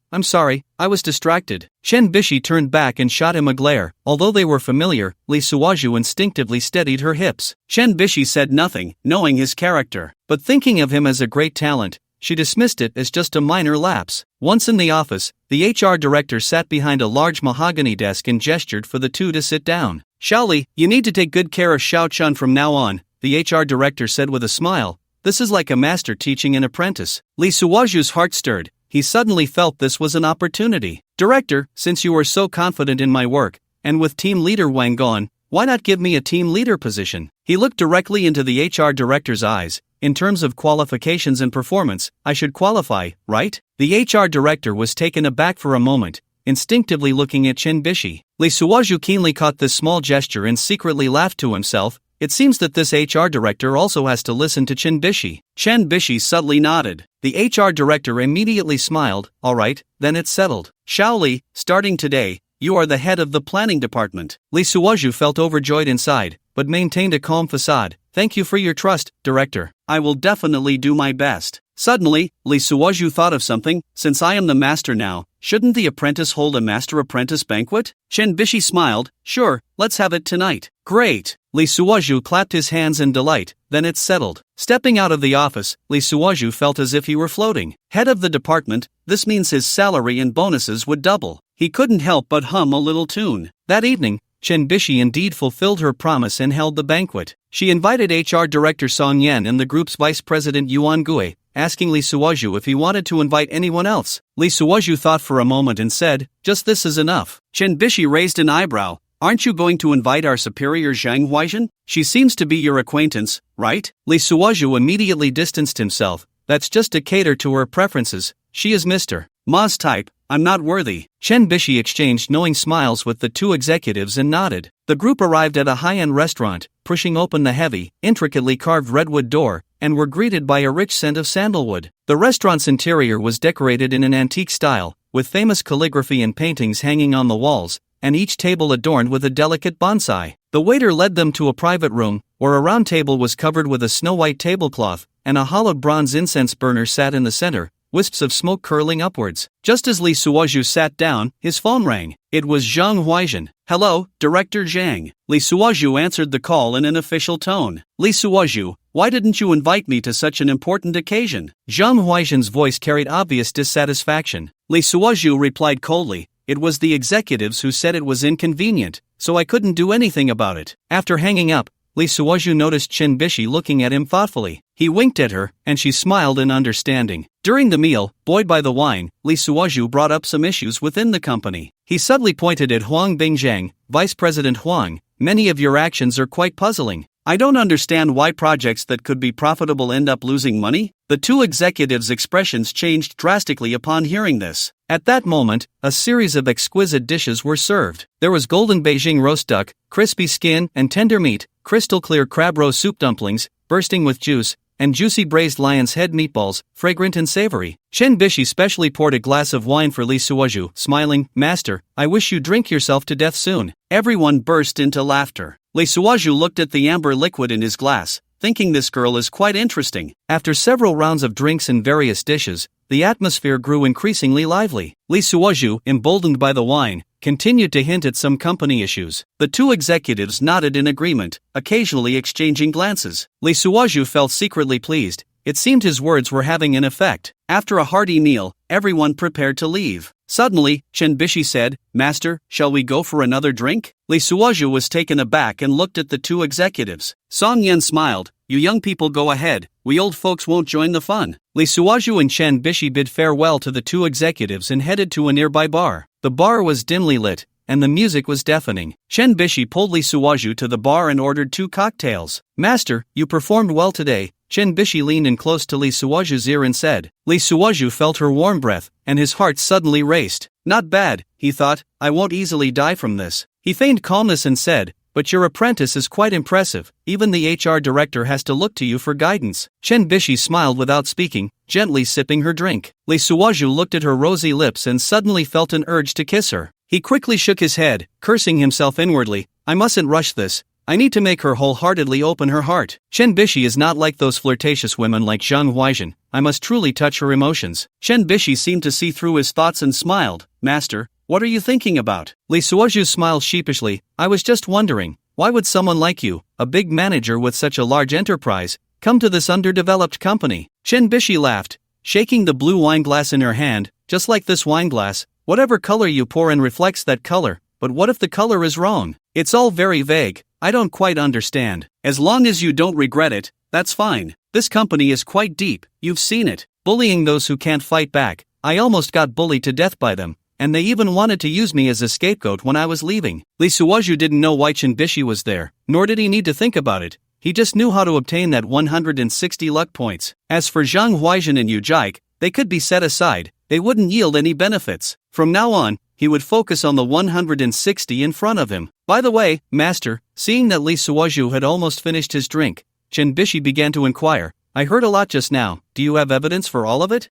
I was distracted." Chen Bishi turned back and shot him a glare. Although they were familiar, Li Suozhu instinctively steadied her hips. Chen Bishi said nothing, knowing his character. But thinking of him as a great talent, she dismissed it as just a minor lapse. Once in the office, the HR director sat behind a large mahogany desk and gestured for the two to sit down. "Xiaoli, you need to take good care of Xiao Chun from now on," the HR director said with a smile. "This is like a master teaching an apprentice." Li Suozhu's heart stirred. He suddenly felt this was an opportunity. "Director, since you are so confident in my work, and with team leader Wang gone, why not give me a team leader position?" He looked directly into the HR director's eyes. "In terms of qualifications and performance, I should qualify, right?" The HR director was taken aback for a moment, instinctively looking at Chen Bishi. Li Suozhu keenly caught this small gesture and secretly laughed to himself. It seems that this HR director also has to listen to Chen Bishi. Chen Bishi subtly nodded. The HR director immediately smiled. "All right, then it's settled. Xiaoli, starting today, you are the head of the planning department." Li Suozhu felt overjoyed inside, but maintained a calm facade. "Thank you for your trust, director. I will definitely do my best." Suddenly, Lee Suozhu thought of something. Since I am the master now, shouldn't the apprentice hold a master-apprentice banquet? Chen Bishi smiled. Sure, let's have it tonight. Great! Lee Suozhu clapped his hands in delight. Then it's settled. Stepping out of the office, Lee Suozhu felt as if he were floating. Head of the department, this means his salary and bonuses would double. He couldn't help but hum a little tune. That evening, Chen Bishi indeed fulfilled her promise and held the banquet. She invited HR Director Song Yan and the group's Vice President Yuan Gui, asking Lee Suozhu if he wanted to invite anyone else. Lee Suozhu thought for a moment and said, just this is enough. Chen Bishi raised an eyebrow. Aren't you going to invite our superior Zhang Huaizhen? She seems to be your acquaintance, right? Lee Suozhu immediately distanced himself. That's just to cater to her preferences. She is Mr. Ma's type. I'm not worthy. Chen Bishi exchanged knowing smiles with the two executives and nodded. The group arrived at a high-end restaurant, pushing open the heavy, intricately carved redwood door, and were greeted by a rich scent of sandalwood. The restaurant's interior was decorated in an antique style, with famous calligraphy and paintings hanging on the walls, and each table adorned with a delicate bonsai. The waiter led them to a private room, where a round table was covered with a snow-white tablecloth, and a hollowed bronze incense burner sat in the center, wisps of smoke curling upwards. Just as Lee Suozhu sat down, his phone rang. It was Zhang Huaizhen. Hello, Director Zhang. Lee Suozhu answered the call in an official tone. Lee Suozhu, why didn't you invite me to such an important occasion? Zhang Huaizhen's voice carried obvious dissatisfaction. Lee Suozhu replied coldly, it was the executives who said it was inconvenient, so I couldn't do anything about it. After hanging up, Lee Suozhu noticed Chen Bishi looking at him thoughtfully. He winked at her, and she smiled in understanding. During the meal, buoyed by the wine, Lee Suozhu brought up some issues within the company. He subtly pointed at Huang Bingzhang, Vice President Huang. Many of your actions are quite puzzling. I don't understand why projects that could be profitable end up losing money. The two executives' expressions changed drastically upon hearing this. At that moment, a series of exquisite dishes were served. There was golden Beijing roast duck, crispy skin and tender meat, crystal clear crab roe soup dumplings, bursting with juice, and juicy braised lion's head meatballs, fragrant and savory. Chen Bishi specially poured a glass of wine for Lee Suozhu, smiling, Master, I wish you drink yourself to death soon. Everyone burst into laughter. Lee Suozhu looked at the amber liquid in his glass, thinking this girl is quite interesting. After several rounds of drinks and various dishes, the atmosphere grew increasingly lively. Lee Suozhu, emboldened by the wine, continued to hint at some company issues. The two executives nodded in agreement, occasionally exchanging glances. Lee Suozhu felt secretly pleased. It seemed his words were having an effect. After a hearty meal, everyone prepared to leave. Suddenly, Chen Bishi said, Master, shall we go for another drink? Lee Suozhu was taken aback and looked at the two executives. Song Yan smiled, you young people go ahead, we old folks won't join the fun. Lee Suozhu and Chen Bishi bid farewell to the two executives and headed to a nearby bar. The bar was dimly lit, and the music was deafening. Chen Bishi pulled Lee Suozhu to the bar and ordered 2 cocktails. Master, you performed well today. Chen Bishi leaned in close to Lee Suozhu's ear and said. Lee Suozhu felt her warm breath, and his heart suddenly raced. Not bad, he thought, I won't easily die from this. He feigned calmness and said, but your apprentice is quite impressive, even the HR director has to look to you for guidance. Chen Bishi smiled without speaking, gently sipping her drink. Lee Suozhu looked at her rosy lips and suddenly felt an urge to kiss her. He quickly shook his head, cursing himself inwardly, I mustn't rush this. I need to make her wholeheartedly open her heart. Chen Bishi is not like those flirtatious women like Zhang Huaizhen. I must truly touch her emotions. Chen Bishi seemed to see through his thoughts and smiled. Master, what are you thinking about? Lee Suozhu smiled sheepishly. I was just wondering, why would someone like you, a big manager with such a large enterprise, come to this underdeveloped company? Chen Bishi laughed, shaking the blue wine glass in her hand. Just like this wine glass, whatever color you pour in reflects that color. But what if the color is wrong? It's all very vague. I don't quite understand. As long as you don't regret it, that's fine. This company is quite deep, you've seen it. Bullying those who can't fight back. I almost got bullied to death by them, and they even wanted to use me as a scapegoat when I was leaving. Lee Suozhu didn't know why Chen Bishi was there, nor did he need to think about it. He just knew how to obtain that 160 luck points. As for Zhang Huaizhen and Yu Jaik, they could be set aside, they wouldn't yield any benefits. From now on, he would focus on the 160 in front of him. By the way, Master, seeing that Lee Suozhu had almost finished his drink, Chen Bishi began to inquire, I heard a lot just now, do you have evidence for all of it?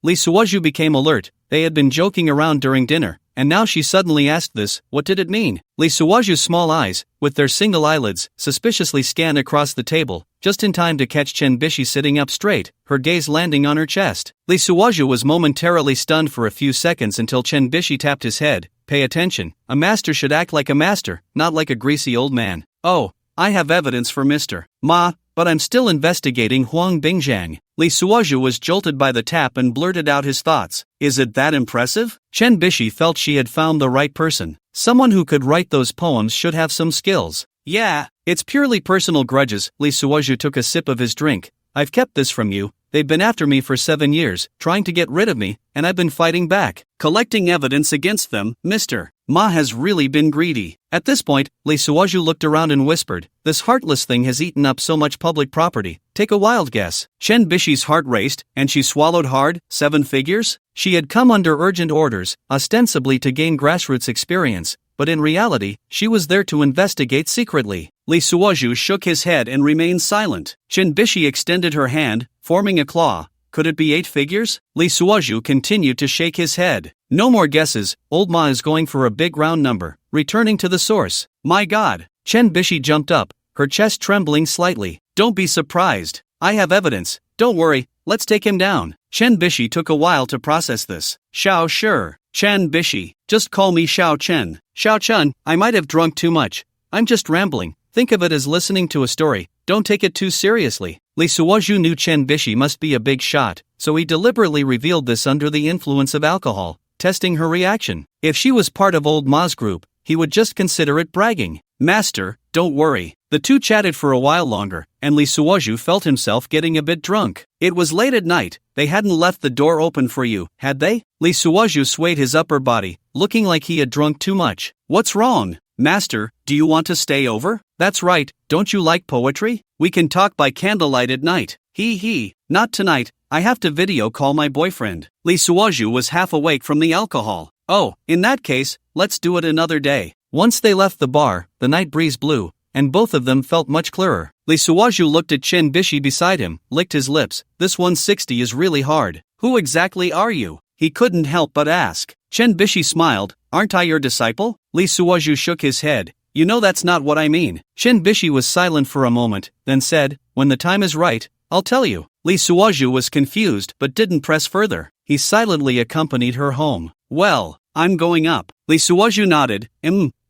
Lee Suozhu became alert. They had been joking around during dinner, and now she suddenly asked this. What did it mean? Lee Suwaju's small eyes, with their single eyelids, suspiciously scanned across the table, just in time to catch Chen Bishi sitting up straight, her gaze landing on her chest. Lee Suwaju was momentarily stunned for a few seconds until Chen Bishi tapped his head. Pay attention, a master should act like a master, not like a greasy old man. Oh, I have evidence for Mr. Ma, but I'm still investigating Huang Bingjiang. Lee Suoju was jolted by the tap and blurted out his thoughts. Is it that impressive? Chen Bishi felt she had found the right person. Someone who could write those poems should have some skills. Yeah, it's purely personal grudges. Lee Suoju took a sip of his drink. I've kept this from you. They've been after me for 7 years, trying to get rid of me, and I've been fighting back, collecting evidence against them. Mr. Ma has really been greedy. At this point, Lee Suoju looked around and whispered, this heartless thing has eaten up so much public property. Take a wild guess. Chen Bishi's heart raced, and she swallowed hard. 7 figures? She had come under urgent orders, ostensibly to gain grassroots experience, but in reality, she was there to investigate secretly. Lee Suoju shook his head and remained silent. Chen Bishi extended her hand, forming a claw. Could it be 8 figures? Lee Suoju continued to shake his head. No more guesses, old Ma is going for a big round number. Returning to the source. My God! Chen Bishi jumped up, her chest trembling slightly. Don't be surprised. I have evidence. Don't worry, let's take him down. Chen Bishi took a while to process this. Xiao sure. Chen Bishi. Just call me Xiao Chen. Xiao Chen, I might have drunk too much. I'm just rambling. Think of it as listening to a story. Don't take it too seriously. Lee Suoju knew Chen Bishi must be a big shot, so he deliberately revealed this under the influence of alcohol, testing her reaction. If she was part of old Ma's group, he would just consider it bragging. Master, don't worry. The two chatted for a while longer, and Lee Suoju felt himself getting a bit drunk. It was late at night. They hadn't left the door open for you, had they? Lee Suoju swayed his upper body, looking like he had drunk too much. What's wrong? Master, do you want to stay over? That's right, don't you like poetry? We can talk by candlelight at night. Not tonight, I have to video call my boyfriend. Lee Suoju was half awake from the alcohol. Oh, in that case, let's do it another day. Once they left the bar, the night breeze blew, and both of them felt much clearer. Lee Suoju looked at Chen Bishi beside him, licked his lips. This 160 is really hard. Who exactly are you? He couldn't help but ask. Chen Bishi smiled. Aren't I your disciple? Lee Suoju shook his head. You know that's not what I mean. Chen Bishi was silent for a moment, then said, when the time is right, I'll tell you. Lee Suoju was confused but didn't press further. He silently accompanied her home. Well, I'm going up. Lee Suoju nodded.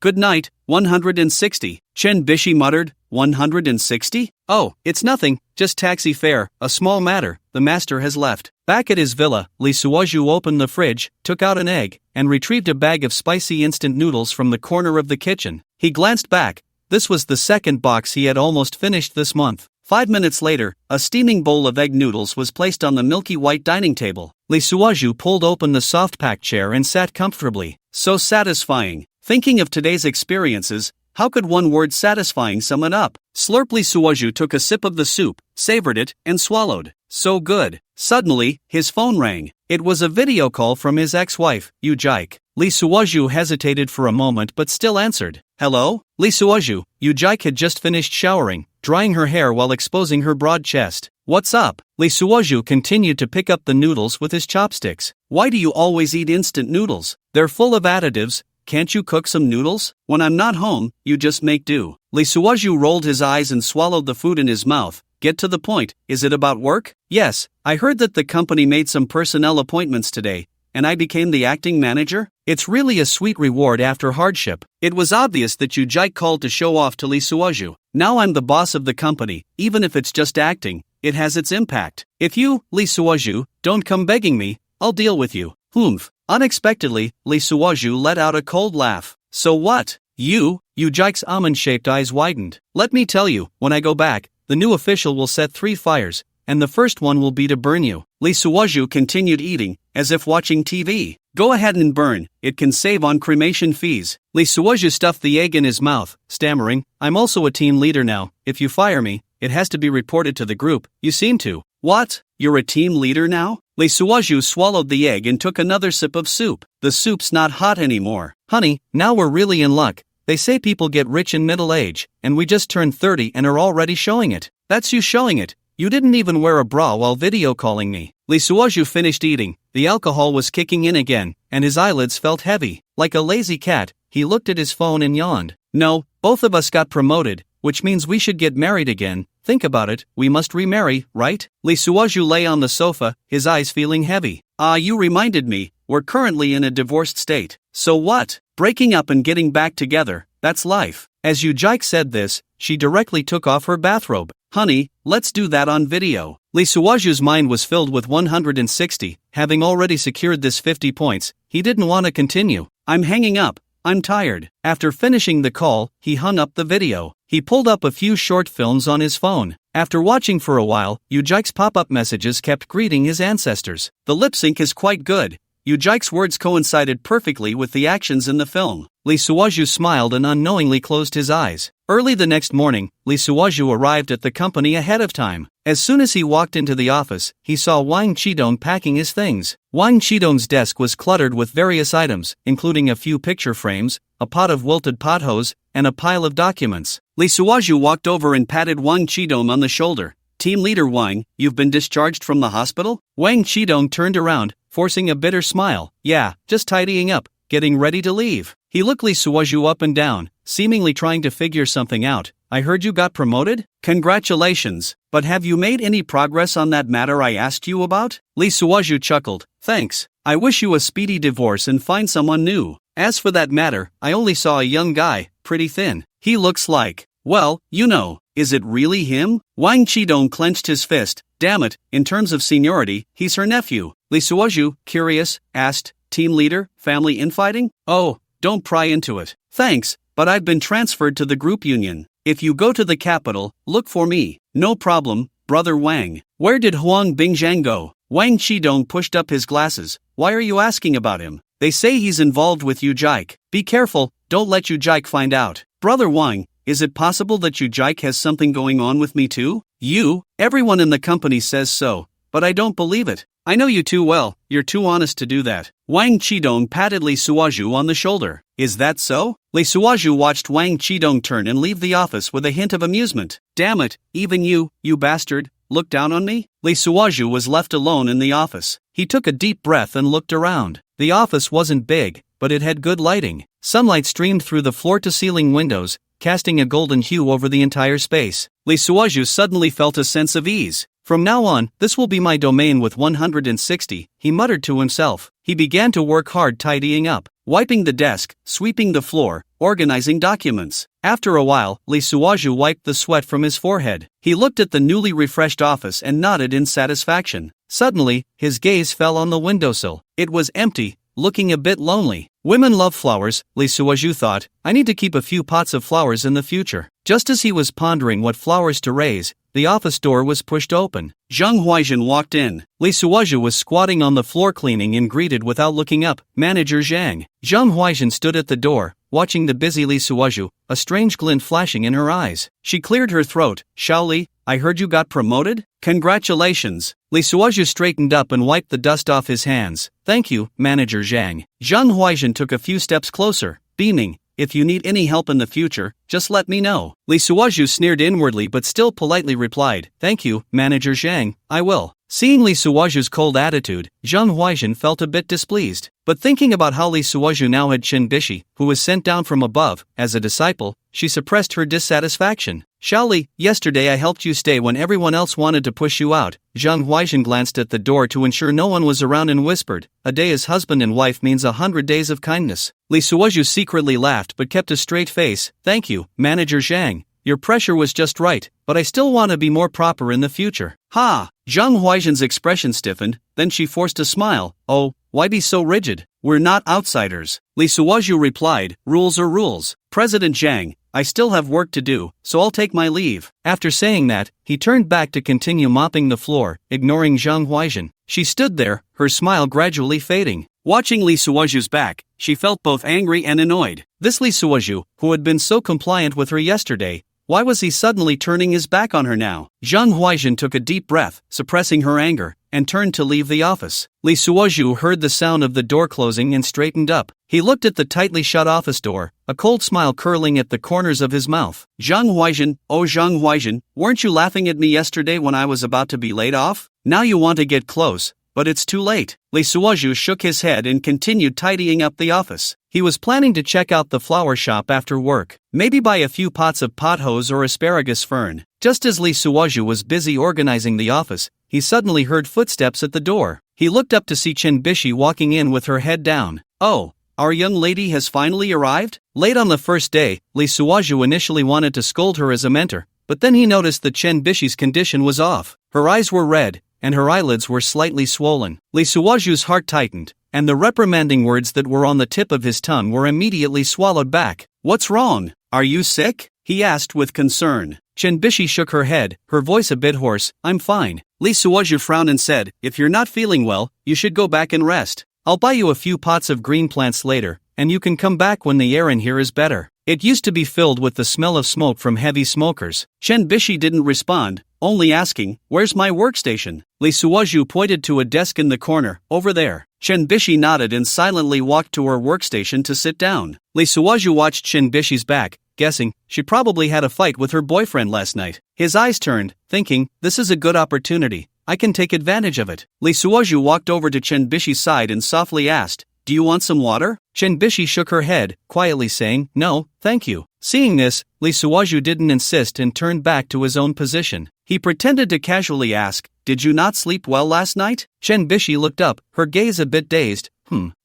Good night. 160. Chen Bishi muttered. 160? Oh, it's nothing, just taxi fare, a small matter. The master has left. Back at his villa, Lee Suoju opened the fridge, took out an egg, and retrieved a bag of spicy instant noodles from the corner of the kitchen. He glanced back. This was the second box he had almost finished this month. 5 minutes later, a steaming bowl of egg noodles was placed on the milky white dining table. Lee Suoju pulled open the soft-packed chair and sat comfortably. So satisfying. Thinking of today's experiences, how could one word satisfying sum it up? Slurp. Lee Suoju took a sip of the soup, savored it, and swallowed. So good. Suddenly, his phone rang. It was a video call from his ex-wife, Yu Jaik. Lee Suoju hesitated for a moment but still answered. Hello? Lee Suoju. Yu Jaik had just finished showering, drying her hair while exposing her broad chest. What's up? Lee Suoju continued to pick up the noodles with his chopsticks. Why do you always eat instant noodles? They're full of additives. Can't you cook some noodles? When I'm not home, you just make do. Lee Suoju rolled his eyes and swallowed the food in his mouth. Get to the point. Is it about work? Yes, I heard that the company made some personnel appointments today, and I became the acting manager? It's really a sweet reward after hardship. It was obvious that Yu Jaik called to show off to Lee Suoju. Now I'm the boss of the company, even if it's just acting, it has its impact. If you, Lee Suoju, don't come begging me, I'll deal with you. Humph. Unexpectedly, Lee Suoju let out a cold laugh. So what? Yu Jaik's almond-shaped eyes widened. Let me tell you, when I go back, the new official will set 3 fires, and the first one will be to burn you. Lee Suoju continued eating, as if watching TV. Go ahead and burn, it can save on cremation fees. Lee Suoju stuffed the egg in his mouth, stammering, I'm also a team leader now. If you fire me, it has to be reported to the group. You seem to. What? You're a team leader now? Lee Suoju swallowed the egg and took another sip of soup. The soup's not hot anymore. Honey, now we're really in luck. They say people get rich in middle age, and we just turned 30 and are already showing it. That's you showing it. You didn't even wear a bra while video calling me. Lee Suoju finished eating. The alcohol was kicking in again, and his eyelids felt heavy. Like a lazy cat, he looked at his phone and yawned. No, both of us got promoted, which means we should get married again. Think about it, we must remarry, right? Lee Suoju lay on the sofa, his eyes feeling heavy. You reminded me, we're currently in a divorced state. So what? Breaking up and getting back together, that's life. As Yu Jaik said this, she directly took off her bathrobe. Honey, let's do that on video. Lee Suoju's mind was filled with 160, having already secured this 50 points, he didn't want to continue. I'm hanging up, I'm tired. After finishing the call, he hung up the video. He pulled up a few short films on his phone. After watching for a while, Yu Jaik's pop-up messages kept greeting his ancestors. The lip sync is quite good. Yu Jaik's words coincided perfectly with the actions in the film. Lee Suoju smiled and unknowingly closed his eyes. Early the next morning, Lee Suoju arrived at the company ahead of time. As soon as he walked into the office, he saw Wang Chidong packing his things. Wang Chidong's desk was cluttered with various items, including a few picture frames, a pot of wilted pothos, and a pile of documents. Lee Suoju walked over and patted Wang Chidong on the shoulder. Team leader Wang, you've been discharged from the hospital? Wang Chidong turned around, forcing a bitter smile. Yeah, just tidying up, getting ready to leave. He looked Lee Suoju up and down, seemingly trying to figure something out. I heard you got promoted? Congratulations, but have you made any progress on that matter I asked you about? Lee Suoju chuckled. Thanks. I wish you a speedy divorce and find someone new. As for that matter, I only saw a young guy, pretty thin. He looks like, well, you know, is it really him? Wang Chidong clenched his fist. Damn it, in terms of seniority, he's her nephew. Lee Suoju, curious, asked, team leader, family infighting? Oh, don't pry into it. Thanks, but I've been transferred to the group union. If you go to the capital, look for me. No problem, brother Wang. Where did Huang Bingjiang go? Wang Chidong pushed up his glasses. Why are you asking about him? They say he's involved with Yu Jaik. Be careful, don't let Yu Jaik find out. Brother Wang, is it possible that Yu Jaik has something going on with me too? You? Everyone in the company says so, but I don't believe it. I know you too well, you're too honest to do that. Wang Chidong patted Lee Suoju on the shoulder. Is that so? Lee Suoju watched Wang Chidong turn and leave the office with a hint of amusement. Damn it, even you bastard, look down on me? Lee Suoju was left alone in the office. He took a deep breath and looked around. The office wasn't big, but it had good lighting. Sunlight streamed through the floor-to-ceiling windows, casting a golden hue over the entire space. Lee Suoju suddenly felt a sense of ease. From now on, this will be my domain with 160, he muttered to himself. He began to work hard tidying up, wiping the desk, sweeping the floor, organizing documents. After a while, Lee Suoju wiped the sweat from his forehead. He looked at the newly refreshed office and nodded in satisfaction. Suddenly, his gaze fell on the windowsill. It was empty, looking a bit lonely. Women love flowers, Lee Suoju thought. I need to keep a few pots of flowers in the future. Just as he was pondering what flowers to raise, the office door was pushed open. Zhang Huaijin walked in. Lee Suoju was squatting on the floor cleaning and greeted without looking up, Manager Zhang. Zhang Huaijin stood at the door, watching the busy Lee Suoju, a strange glint flashing in her eyes. She cleared her throat. Xiao Li, I heard you got promoted? Congratulations. Lee Suoju straightened up and wiped the dust off his hands. Thank you, Manager Zhang. Zhang Huaijin took a few steps closer, beaming. If you need any help in the future, just let me know. Lee Suoju sneered inwardly but still politely replied, Thank you, Manager Zhang, I will. Seeing Lee Suoju's cold attitude, Zhang Huaijin felt a bit displeased. But thinking about how Lee Suoju now had Qin Bishi, who was sent down from above, as a disciple, she suppressed her dissatisfaction. Xiao Li, yesterday I helped you stay when everyone else wanted to push you out. Zhang Huaijin glanced at the door to ensure no one was around and whispered, A day as husband and wife means 100 days of kindness. Lee Suoju secretly laughed but kept a straight face. Thank you, Manager Zhang. Your pressure was just right, but I still want to be more proper in the future. Ha! Zhang Huaijin's expression stiffened, then she forced a smile. Oh, why be so rigid? We're not outsiders. Lee Suoju replied, Rules are rules. President Zhang, I still have work to do, so I'll take my leave. After saying that, he turned back to continue mopping the floor, ignoring Zhang Huaijin. She stood there, her smile gradually fading. Watching Lee Suoju's back, she felt both angry and annoyed. This Lee Suoju, who had been so compliant with her yesterday, why was he suddenly turning his back on her now? Zhang Huaijin took a deep breath, suppressing her anger, and turned to leave the office. Lee Suoju heard the sound of the door closing and straightened up. He looked at the tightly shut office door, a cold smile curling at the corners of his mouth. Zhang Huaijin, oh Zhang Huaijin, weren't you laughing at me yesterday when I was about to be laid off? Now you want to get close, but it's too late. Lee Suoju shook his head and continued tidying up the office. He was planning to check out the flower shop after work, maybe buy a few pots of pothos or asparagus fern. Just as Lee Suoju was busy organizing the office, he suddenly heard footsteps at the door. He looked up to see Chin Bishi walking in with her head down. Oh, our young lady has finally arrived? Late on the first day, Lee Suoju initially wanted to scold her as a mentor, but then he noticed that Chin Bishi's condition was off. Her eyes were red, and her eyelids were slightly swollen. Lee Suoju's heart tightened, and the reprimanding words that were on the tip of his tongue were immediately swallowed back. What's wrong? Are you sick? He asked with concern. Chin Bishi shook her head, her voice a bit hoarse. I'm fine. Lee Suoju frowned and said, if you're not feeling well, you should go back and rest. I'll buy you a few pots of green plants later, and you can come back when the air in here is better. It used to be filled with the smell of smoke from heavy smokers. Chin Bishi didn't respond, only asking, where's my workstation? Lee Suoju pointed to a desk in the corner, over there. Chin Bishi nodded and silently walked to her workstation to sit down. Lee Suoju watched Chin Bishi's back, guessing she probably had a fight with her boyfriend last night. His eyes turned, thinking, this is a good opportunity. I can take advantage of it. Lee Suoju walked over to Chin Bishi's side and softly asked, do you want some water? Chin Bishi shook her head, quietly saying, no, thank you. Seeing this, Lee Suoju didn't insist and turned back to his own position. He pretended to casually ask, did you not sleep well last night? Chin Bishi looked up, her gaze a bit dazed.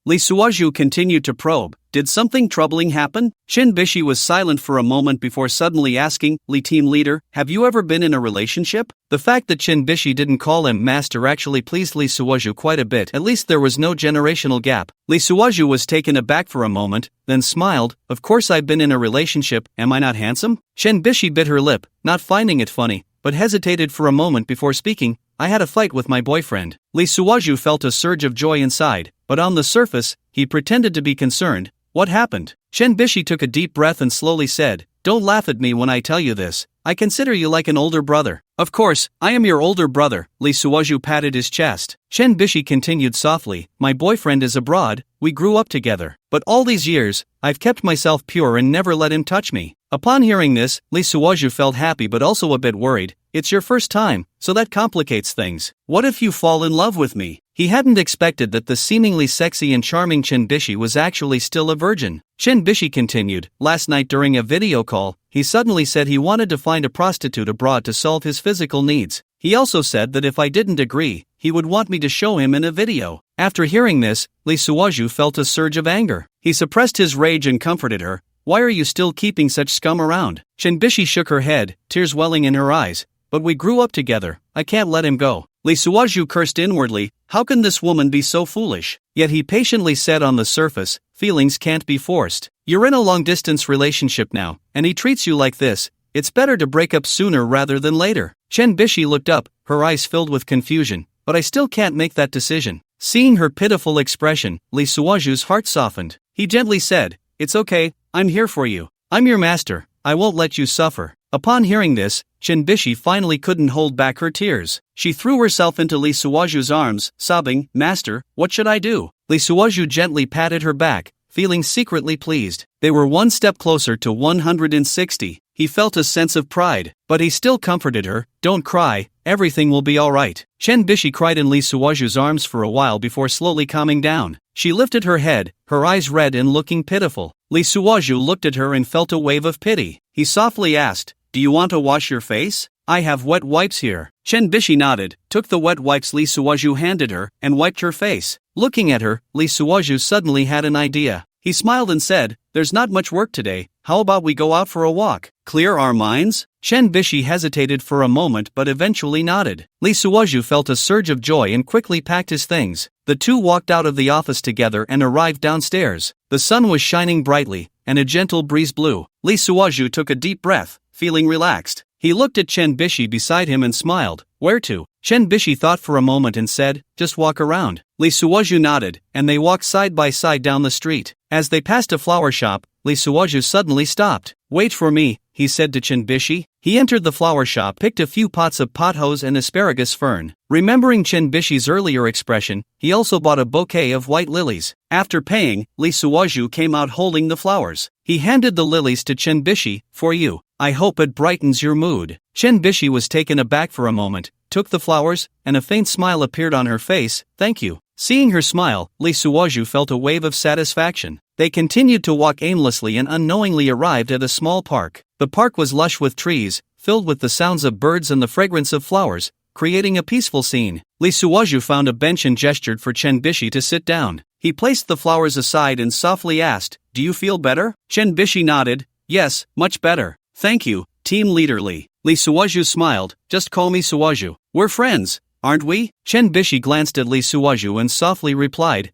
Lee Suoju continued to probe. Did something troubling happen? Chin Bishi was silent for a moment before suddenly asking, Lee team leader, have you ever been in a relationship? The fact that Chin Bishi didn't call him master actually pleased Lee Suoju quite a bit. At least there was no generational gap. Lee Suoju was taken aback for a moment, then smiled. Of course I've been in a relationship, am I not handsome? Chin Bishi bit her lip, not finding it funny, but hesitated for a moment before speaking. I had a fight with my boyfriend. Lee Suoju felt a surge of joy inside, but on the surface, he pretended to be concerned. What happened? Chin Bishi took a deep breath and slowly said, don't laugh at me when I tell you this. I consider you like an older brother. Of course, I am your older brother. Lee Suoju patted his chest. Chin Bishi continued softly, my boyfriend is abroad, we grew up together. But all these years, I've kept myself pure and never let him touch me. Upon hearing this, Lee Suoju felt happy but also a bit worried. It's your first time, so that complicates things. What if you fall in love with me? He hadn't expected that the seemingly sexy and charming Chin Bishi was actually still a virgin. Chin Bishi continued, last night during a video call, he suddenly said he wanted to find a prostitute abroad to solve his physical needs. He also said that if I didn't agree, he would want me to show him in a video. After hearing this, Lee Suoju felt a surge of anger. He suppressed his rage and comforted her. Why are you still keeping such scum around? Chin Bishi shook her head, tears welling in her eyes. But we grew up together, I can't let him go. Lee Suoju cursed inwardly, how can this woman be so foolish? Yet he patiently said on the surface, feelings can't be forced. You're in a long-distance relationship now, and he treats you like this. It's better to break up sooner rather than later. Chin Bishi looked up, her eyes filled with confusion. But I still can't make that decision. Seeing her pitiful expression, Lee Suoju's heart softened. He gently said, it's okay, I'm here for you. I'm your master, I won't let you suffer. Upon hearing this, Chin Bishi finally couldn't hold back her tears. She threw herself into Lee Suoju's arms, sobbing, Master, what should I do? Lee Suoju gently patted her back, feeling secretly pleased. They were one step closer to 160. He felt a sense of pride, but he still comforted her. Don't cry, everything will be alright. Chin Bishi cried in Lee Suoju's arms for a while before slowly calming down. She lifted her head, her eyes red and looking pitiful. Lee Suoju looked at her and felt a wave of pity. He softly asked, do you want to wash your face? I have wet wipes here. Chin Bishi nodded, took the wet wipes Lee Suoju handed her, and wiped her face. Looking at her, Lee Suoju suddenly had an idea. He smiled and said, there's not much work today, how about we go out for a walk? Clear our minds? Chin Bishi hesitated for a moment but eventually nodded. Lee Suoju felt a surge of joy and quickly packed his things. The two walked out of the office together and arrived downstairs. The sun was shining brightly, and a gentle breeze blew. Lee Suoju took a deep breath, feeling relaxed. He looked at Chin Bishi beside him and smiled. Where to? Chin Bishi thought for a moment and said, just walk around. Lee Suoju nodded, and they walked side by side down the street. As they passed a flower shop, Lee Suoju suddenly stopped. Wait for me, he said to Chin Bishi. He entered the flower shop, picked a few pots of pothos and asparagus fern. Remembering Chin Bishi's earlier expression, he also bought a bouquet of white lilies. After paying, Lee Suoju came out holding the flowers. He handed the lilies to Chin Bishi. For you. I hope it brightens your mood. Chin Bishi was taken aback for a moment, took took the flowers, and a faint smile appeared on her face. Thank you. Seeing her smile, Lee Suoju felt a wave of satisfaction. They continued to walk aimlessly and unknowingly arrived at a small park. The park was lush with trees, filled with the sounds of birds and the fragrance of flowers, creating a peaceful scene. Lee Suoju found a bench and gestured for Chen Bishi to sit down. He placed the flowers aside and softly asked, "Do you feel better?" Chen Bishi nodded. "Yes, much better. Thank you, team leader Lee." Lee Suoju smiled. "Just call me Suoju. We're friends, aren't we?" Chen Bishi glanced at Lee Suoju and softly replied,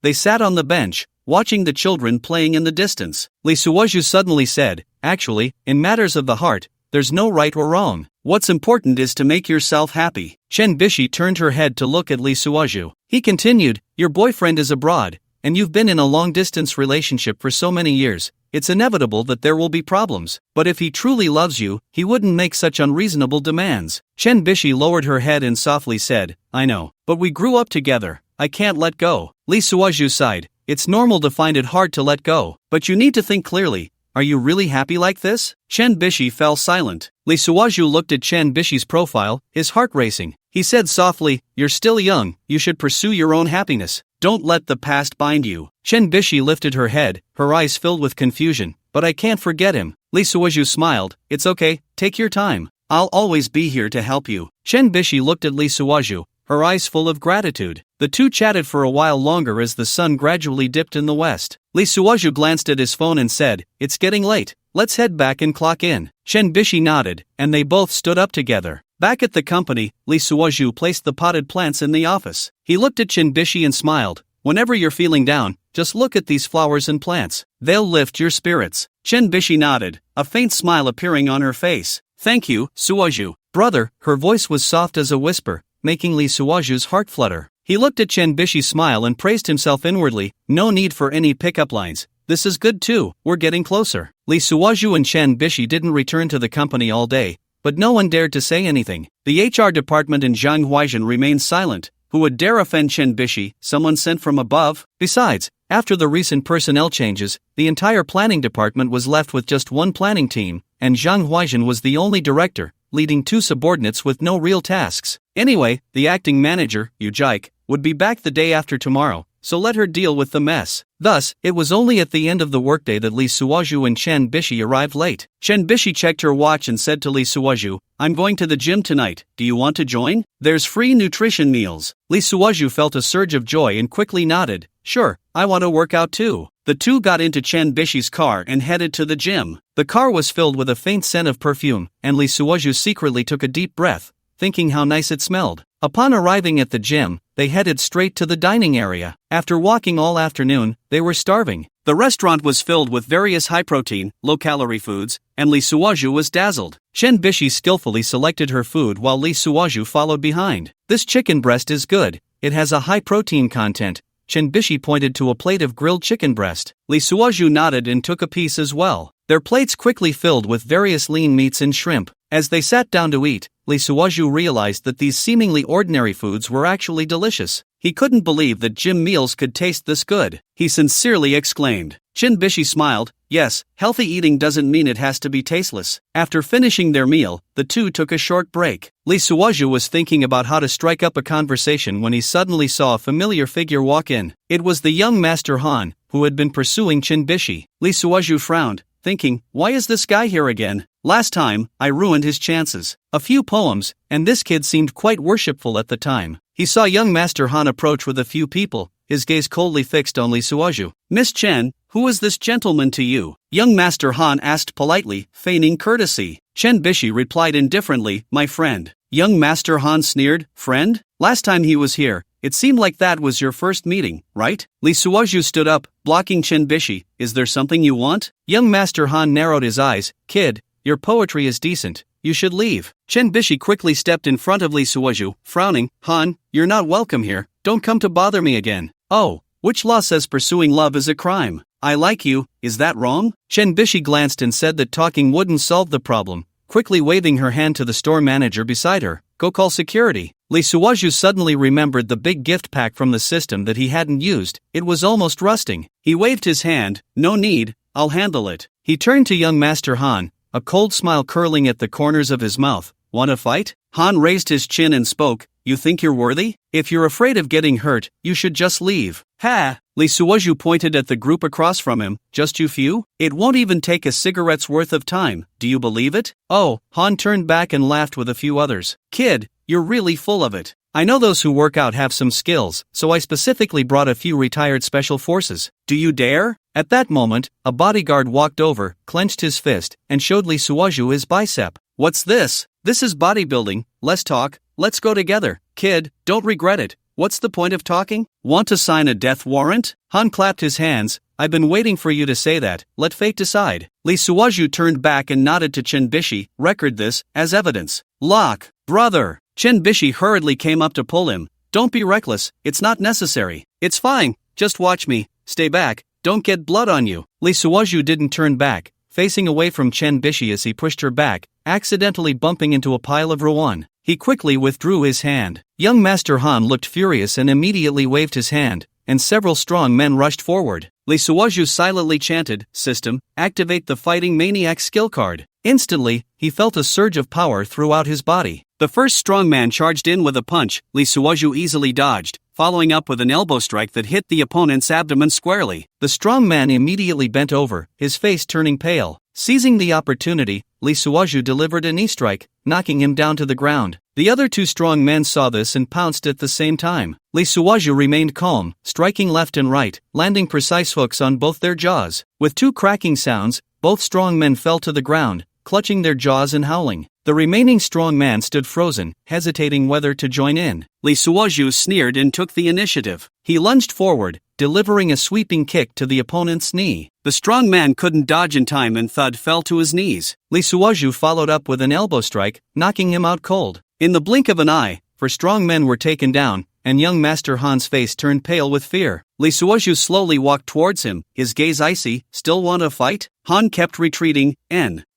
They sat on the bench, watching the children playing in the distance. Lee Suoju suddenly said, "Actually, in matters of the heart, there's no right or wrong. What's important is to make yourself happy." Chen Bishi turned her head to look at Lee Suoju. He continued, "Your boyfriend is abroad, and you've been in a long-distance relationship for so many years. It's inevitable that there will be problems. But if he truly loves you, he wouldn't make such unreasonable demands." Chen Bishi lowered her head and softly said, "I know. But we grew up together. I can't let go." Lee Suoju sighed. "It's normal to find it hard to let go. But you need to think clearly. Are you really happy like this?" Chen Bishi fell silent. Lee Suoju looked at Chen Bishi's profile, his heart racing. He said softly, "You're still young, you should pursue your own happiness. Don't let the past bind you." Chen Bishi lifted her head, her eyes filled with confusion. "But I can't forget him." Lee Suoju smiled. "It's okay, take your time. I'll always be here to help you." Chen Bishi looked at Lee Suoju, her eyes full of gratitude. The two chatted for a while longer as the sun gradually dipped in the west. Lee Suoju glanced at his phone and said, "It's getting late. Let's head back and clock in." Chen Bishi nodded, and they both stood up together. Back at the company, Lee Suoju placed the potted plants in the office. He looked at Chen Bishi and smiled. "Whenever you're feeling down, just look at these flowers and plants. They'll lift your spirits." Chen Bishi nodded, a faint smile appearing on her face. "Thank you, Suoju." "Brother," her voice was soft as a whisper, making Lee Suoju's heart flutter. He looked at Chen Bishi's smile and praised himself inwardly. "No need for any pickup lines. This is good too, we're getting closer." Lee Suoju and Chen Bishi didn't return to the company all day, but no one dared to say anything. The HR department in Zhanghuaizhen remained silent. Who would dare offend Chen Bishi, someone sent from above? Besides, after the recent personnel changes, the entire planning department was left with just one planning team, and Zhang Huaizhen was the only director, leading two subordinates with no real tasks. Anyway, the acting manager, Yu Jike, would be back the day after tomorrow, so let her deal with the mess. Thus, it was only at the end of the workday that Lee Suoju and Chen Bishi arrived late. Chen Bishi checked her watch and said to Lee Suoju, "I'm going to the gym tonight, do you want to join? There's free nutrition meals." Lee Suoju felt a surge of joy and quickly nodded. "Sure, I want to work out too." The two got into Chen Bishi's car and headed to the gym. The car was filled with a faint scent of perfume, and Lee Suoju secretly took a deep breath, thinking how nice it smelled. Upon arriving at the gym, they headed straight to the dining area. After walking all afternoon, they were starving. The restaurant was filled with various high-protein, low-calorie foods, and Lee Suoju was dazzled. Chen Bishi skillfully selected her food while Lee Suoju followed behind. "This chicken breast is good. It has a high protein content." Chen Bishi pointed to a plate of grilled chicken breast. Lee Suoju nodded and took a piece as well. Their plates quickly filled with various lean meats and shrimp. As they sat down to eat, Lee Suoju realized that these seemingly ordinary foods were actually delicious. He couldn't believe that gym meals could taste this good. He sincerely exclaimed. Chen Bishi smiled. Yes, healthy eating doesn't mean it has to be tasteless. After finishing their meal, the two took a short break. Lee Suoju was thinking about how to strike up a conversation when he suddenly saw a familiar figure walk in. It was the young Master Han, who had been pursuing Chen Bishi. Lee Suoju frowned, thinking, why is this guy here again? Last time, I ruined his chances. A few poems, and this kid seemed quite worshipful at the time. He saw young Master Han approach with a few people, his gaze coldly fixed on Lee Suoju. Miss Chen, who is this gentleman to you? Young Master Han asked politely, feigning courtesy. Chen Bishi replied indifferently, my friend. Young Master Han sneered, friend? Last time he was here, it seemed like that was your first meeting, right? Lee Suoju stood up, blocking Chen Bishi. Is there something you want? Young Master Han narrowed his eyes. Kid, your poetry is decent. You should leave. Chen Bishi quickly stepped in front of Lee Suoju, frowning. Han, you're not welcome here. Don't come to bother me again. Oh, which law says pursuing love is a crime? I like you, is that wrong? Chen Bishi glanced and said that talking wouldn't solve the problem, quickly waving her hand to the store manager beside her. Go call security. Lee Suoju suddenly remembered the big gift pack from the system that he hadn't used. It was almost rusting. He waved his hand. No need, I'll handle it. He turned to young Master Han, a cold smile curling at the corners of his mouth. Want to fight? Han raised his chin and spoke, "You think you're worthy? If you're afraid of getting hurt, you should just leave." "Ha!" Lee Suoju pointed at the group across from him, "Just you few? It won't even take a cigarette's worth of time, do you believe it?" "Oh," Han turned back and laughed with a few others. "Kid, you're really full of it. I know those who work out have some skills, so I specifically brought a few retired special forces. Do you dare?" At that moment, a bodyguard walked over, clenched his fist, and showed Lee Suoju his bicep. "What's this? This is bodybuilding, less talk, let's go together. Kid, don't regret it. What's the point of talking? Want to sign a death warrant?" Han clapped his hands. "I've been waiting for you to say that, let fate decide." Lee Suoju turned back and nodded to Chen Bishi, "Record this, as evidence." "Lock, brother." Chen Bishi hurriedly came up to pull him. "Don't be reckless, it's not necessary." "It's fine, just watch me, stay back, don't get blood on you." Lee Suoju didn't turn back, facing away from Chen Bishi as he pushed her back, accidentally bumping into a pile of Rowan. He quickly withdrew his hand. Young Master Han looked furious and immediately waved his hand, and several strong men rushed forward. Lee Suoju silently chanted, "System, activate the Fighting Maniac skill card." Instantly, he felt a surge of power throughout his body. The first strong man charged in with a punch. Lee Suoju easily dodged, following up with an elbow strike that hit the opponent's abdomen squarely. The strong man immediately bent over, his face turning pale. Seizing the opportunity, Lee Suoju delivered a knee strike, knocking him down to the ground. The other two strong men saw this and pounced at the same time. Lee Suoju remained calm, striking left and right, landing precise hooks on both their jaws. With two cracking sounds, both strong men fell to the ground, clutching their jaws and howling. The remaining strong man stood frozen, hesitating whether to join in. Lee Suoju sneered and took the initiative. He lunged forward, delivering a sweeping kick to the opponent's knee. The strong man couldn't dodge in time and thud fell to his knees. Lee Suoju followed up with an elbow strike, knocking him out cold. In the blink of an eye, four strong men were taken down, and young Master Han's face turned pale with fear. Lee Suoju slowly walked towards him, his gaze icy. "Still want to fight?" Han kept retreating.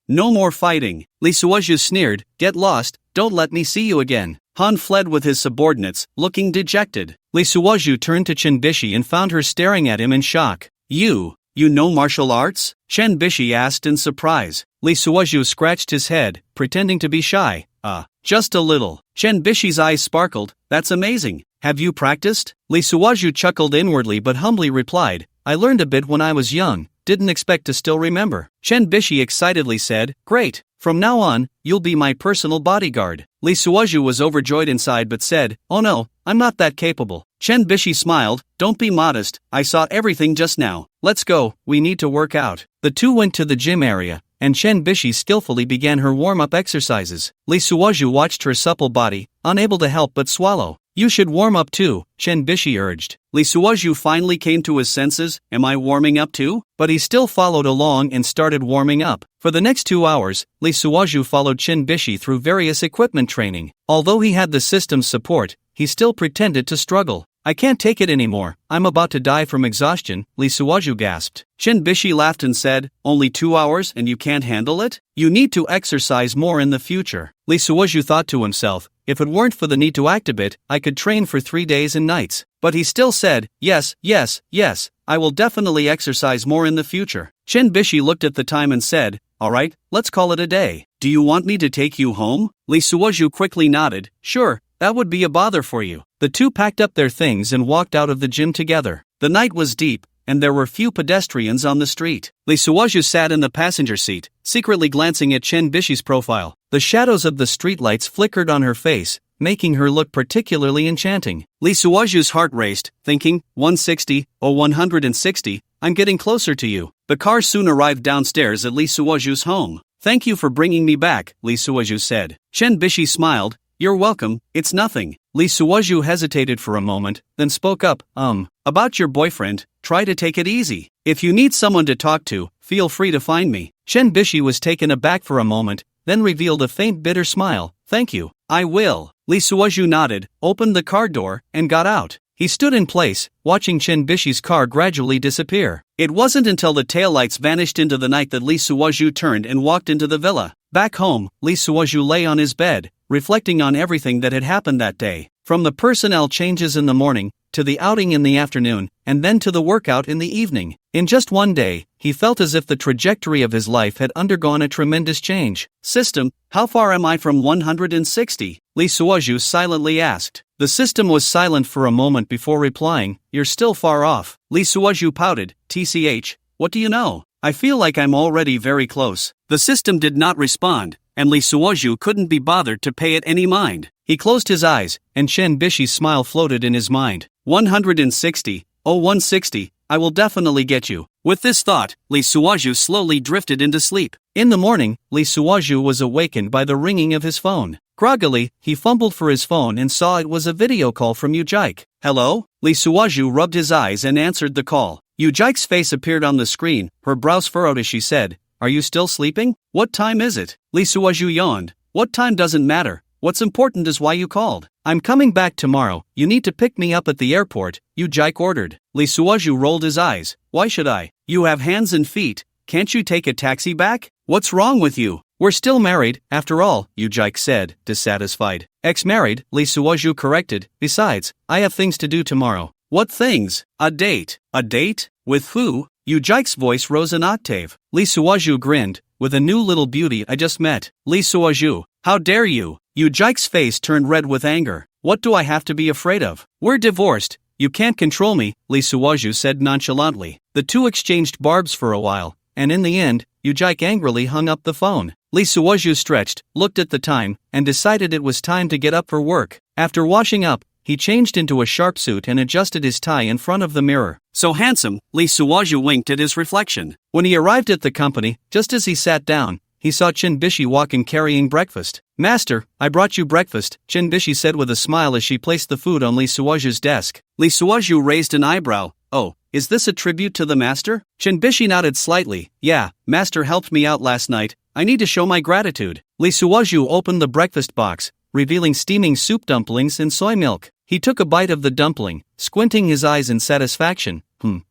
"No more fighting." Lee Suoju sneered, "Get lost, don't let me see you again." Han fled with his subordinates, looking dejected. Lee Suoju turned to Chen Bishi and found her staring at him in shock. You know martial arts?" Chen Bishi asked in surprise. Lee Suoju scratched his head, pretending to be shy. Just a little." Chen Bishi's eyes sparkled. "That's amazing. Have you practiced?" Lee Suoju chuckled inwardly but humbly replied, "I learned a bit when I was young, didn't expect to still remember." Chen Bishi excitedly said, "Great. From now on, you'll be my personal bodyguard." Lee Suoju was overjoyed inside but said, "Oh no, I'm not that capable." Chen Bishi smiled, "Don't be modest, I saw everything just now. Let's go, we need to work out." The two went to the gym area, and Chen Bishi skillfully began her warm-up exercises. Lee Suoju watched her supple body, unable to help but swallow. "You should warm up too," Chen Bishi urged. Lee Suoju finally came to his senses. "Am I warming up too?" But he still followed along and started warming up. For the next 2 hours, Lee Suoju followed Chen Bishi through various equipment training. Although he had the system's support, he still pretended to struggle. "I can't take it anymore, I'm about to die from exhaustion," Lee Suoju gasped. Chen Bishi laughed and said, "Only 2 hours and you can't handle it? You need to exercise more in the future." Lee Suoju thought to himself, "If it weren't for the need to act a bit, I could train for 3 days and nights." But he still said, yes, I will definitely exercise more in the future." Chen Bishi looked at the time and said, "Alright, let's call it a day. Do you want me to take you home?" Lee Suoju quickly nodded, "Sure, that would be a bother for you." The two packed up their things and walked out of the gym together. The night was deep, and there were few pedestrians on the street. Lee Suoju sat in the passenger seat, secretly glancing at Chen Bishi's profile. The shadows of the streetlights flickered on her face, making her look particularly enchanting. Lee Suoju's heart raced, thinking, 160, 160, I'm getting closer to you. The car soon arrived downstairs at Lee Suoju's home. "Thank you for bringing me back," Lee Suoju said. Chen Bishi smiled, "You're welcome, it's nothing." Lee Suoju hesitated for a moment, then spoke up, about your boyfriend, try to take it easy. If you need someone to talk to, feel free to find me." Chen Bishi was taken aback for a moment, then revealed a faint bitter smile. "Thank you, I will." Lee Suoju nodded, opened the car door, and got out. He stood in place, watching Chen Bishi's car gradually disappear. It wasn't until the taillights vanished into the night that Lee Suoju turned and walked into the villa. Back home, Lee Suoju lay on his bed, reflecting on everything that had happened that day. From the personnel changes in the morning, to the outing in the afternoon, and then to the workout in the evening. In just one day, he felt as if the trajectory of his life had undergone a tremendous change. System, how far am I from 160? Lee Suoju silently asked. The system was silent for a moment before replying, you're still far off. Lee Suoju pouted, TCH, what do you know? I feel like I'm already very close. The system did not respond, and Lee Suoju couldn't be bothered to pay it any mind. He closed his eyes, and Chen Bishi's smile floated in his mind. 160, oh 160, I will definitely get you. With this thought, Lee Suoju slowly drifted into sleep. In the morning, Lee Suoju was awakened by the ringing of his phone. Groggily, he fumbled for his phone and saw it was a video call from Yu Jike. Hello? Lee Suoju rubbed his eyes and answered the call. Yu Jike's face appeared on the screen, her brows furrowed as she said, Are you still sleeping? What time is it? Lee Suoju yawned. What time doesn't matter. What's important is why you called. I'm coming back tomorrow, you need to pick me up at the airport, Yu Jike ordered. Lee Suoju rolled his eyes. Why should I? You have hands and feet, can't you take a taxi back? What's wrong with you? We're still married, after all, Yu Jike said, dissatisfied. Ex-married, Lee Suoju corrected. Besides, I have things to do tomorrow. What things? A date. A date? With who? Yu Jike's voice rose an octave. Lee Suoju grinned. With a new little beauty I just met. Lee Suoju, how dare you? Yu Jike's face turned red with anger. What do I have to be afraid of? We're divorced. You can't control me, Lee Suoju said nonchalantly. The two exchanged barbs for a while, and in the end, Yu Jike angrily hung up the phone. Lee Suoju stretched, looked at the time, and decided it was time to get up for work. After washing up, he changed into a sharp suit and adjusted his tie in front of the mirror. So handsome, Lee Suoju winked at his reflection. When he arrived at the company, just as he sat down, he saw Chen Bishi walking carrying breakfast. Master, I brought you breakfast, Chen Bishi said with a smile as she placed the food on Lee Suoju's desk. Lee Suoju raised an eyebrow. Oh, is this a tribute to the master? Chen Bishi nodded slightly. Yeah, master helped me out last night. I need to show my gratitude. Lee Suoju opened the breakfast box, revealing steaming soup dumplings and soy milk. He took a bite of the dumpling, squinting his eyes in satisfaction.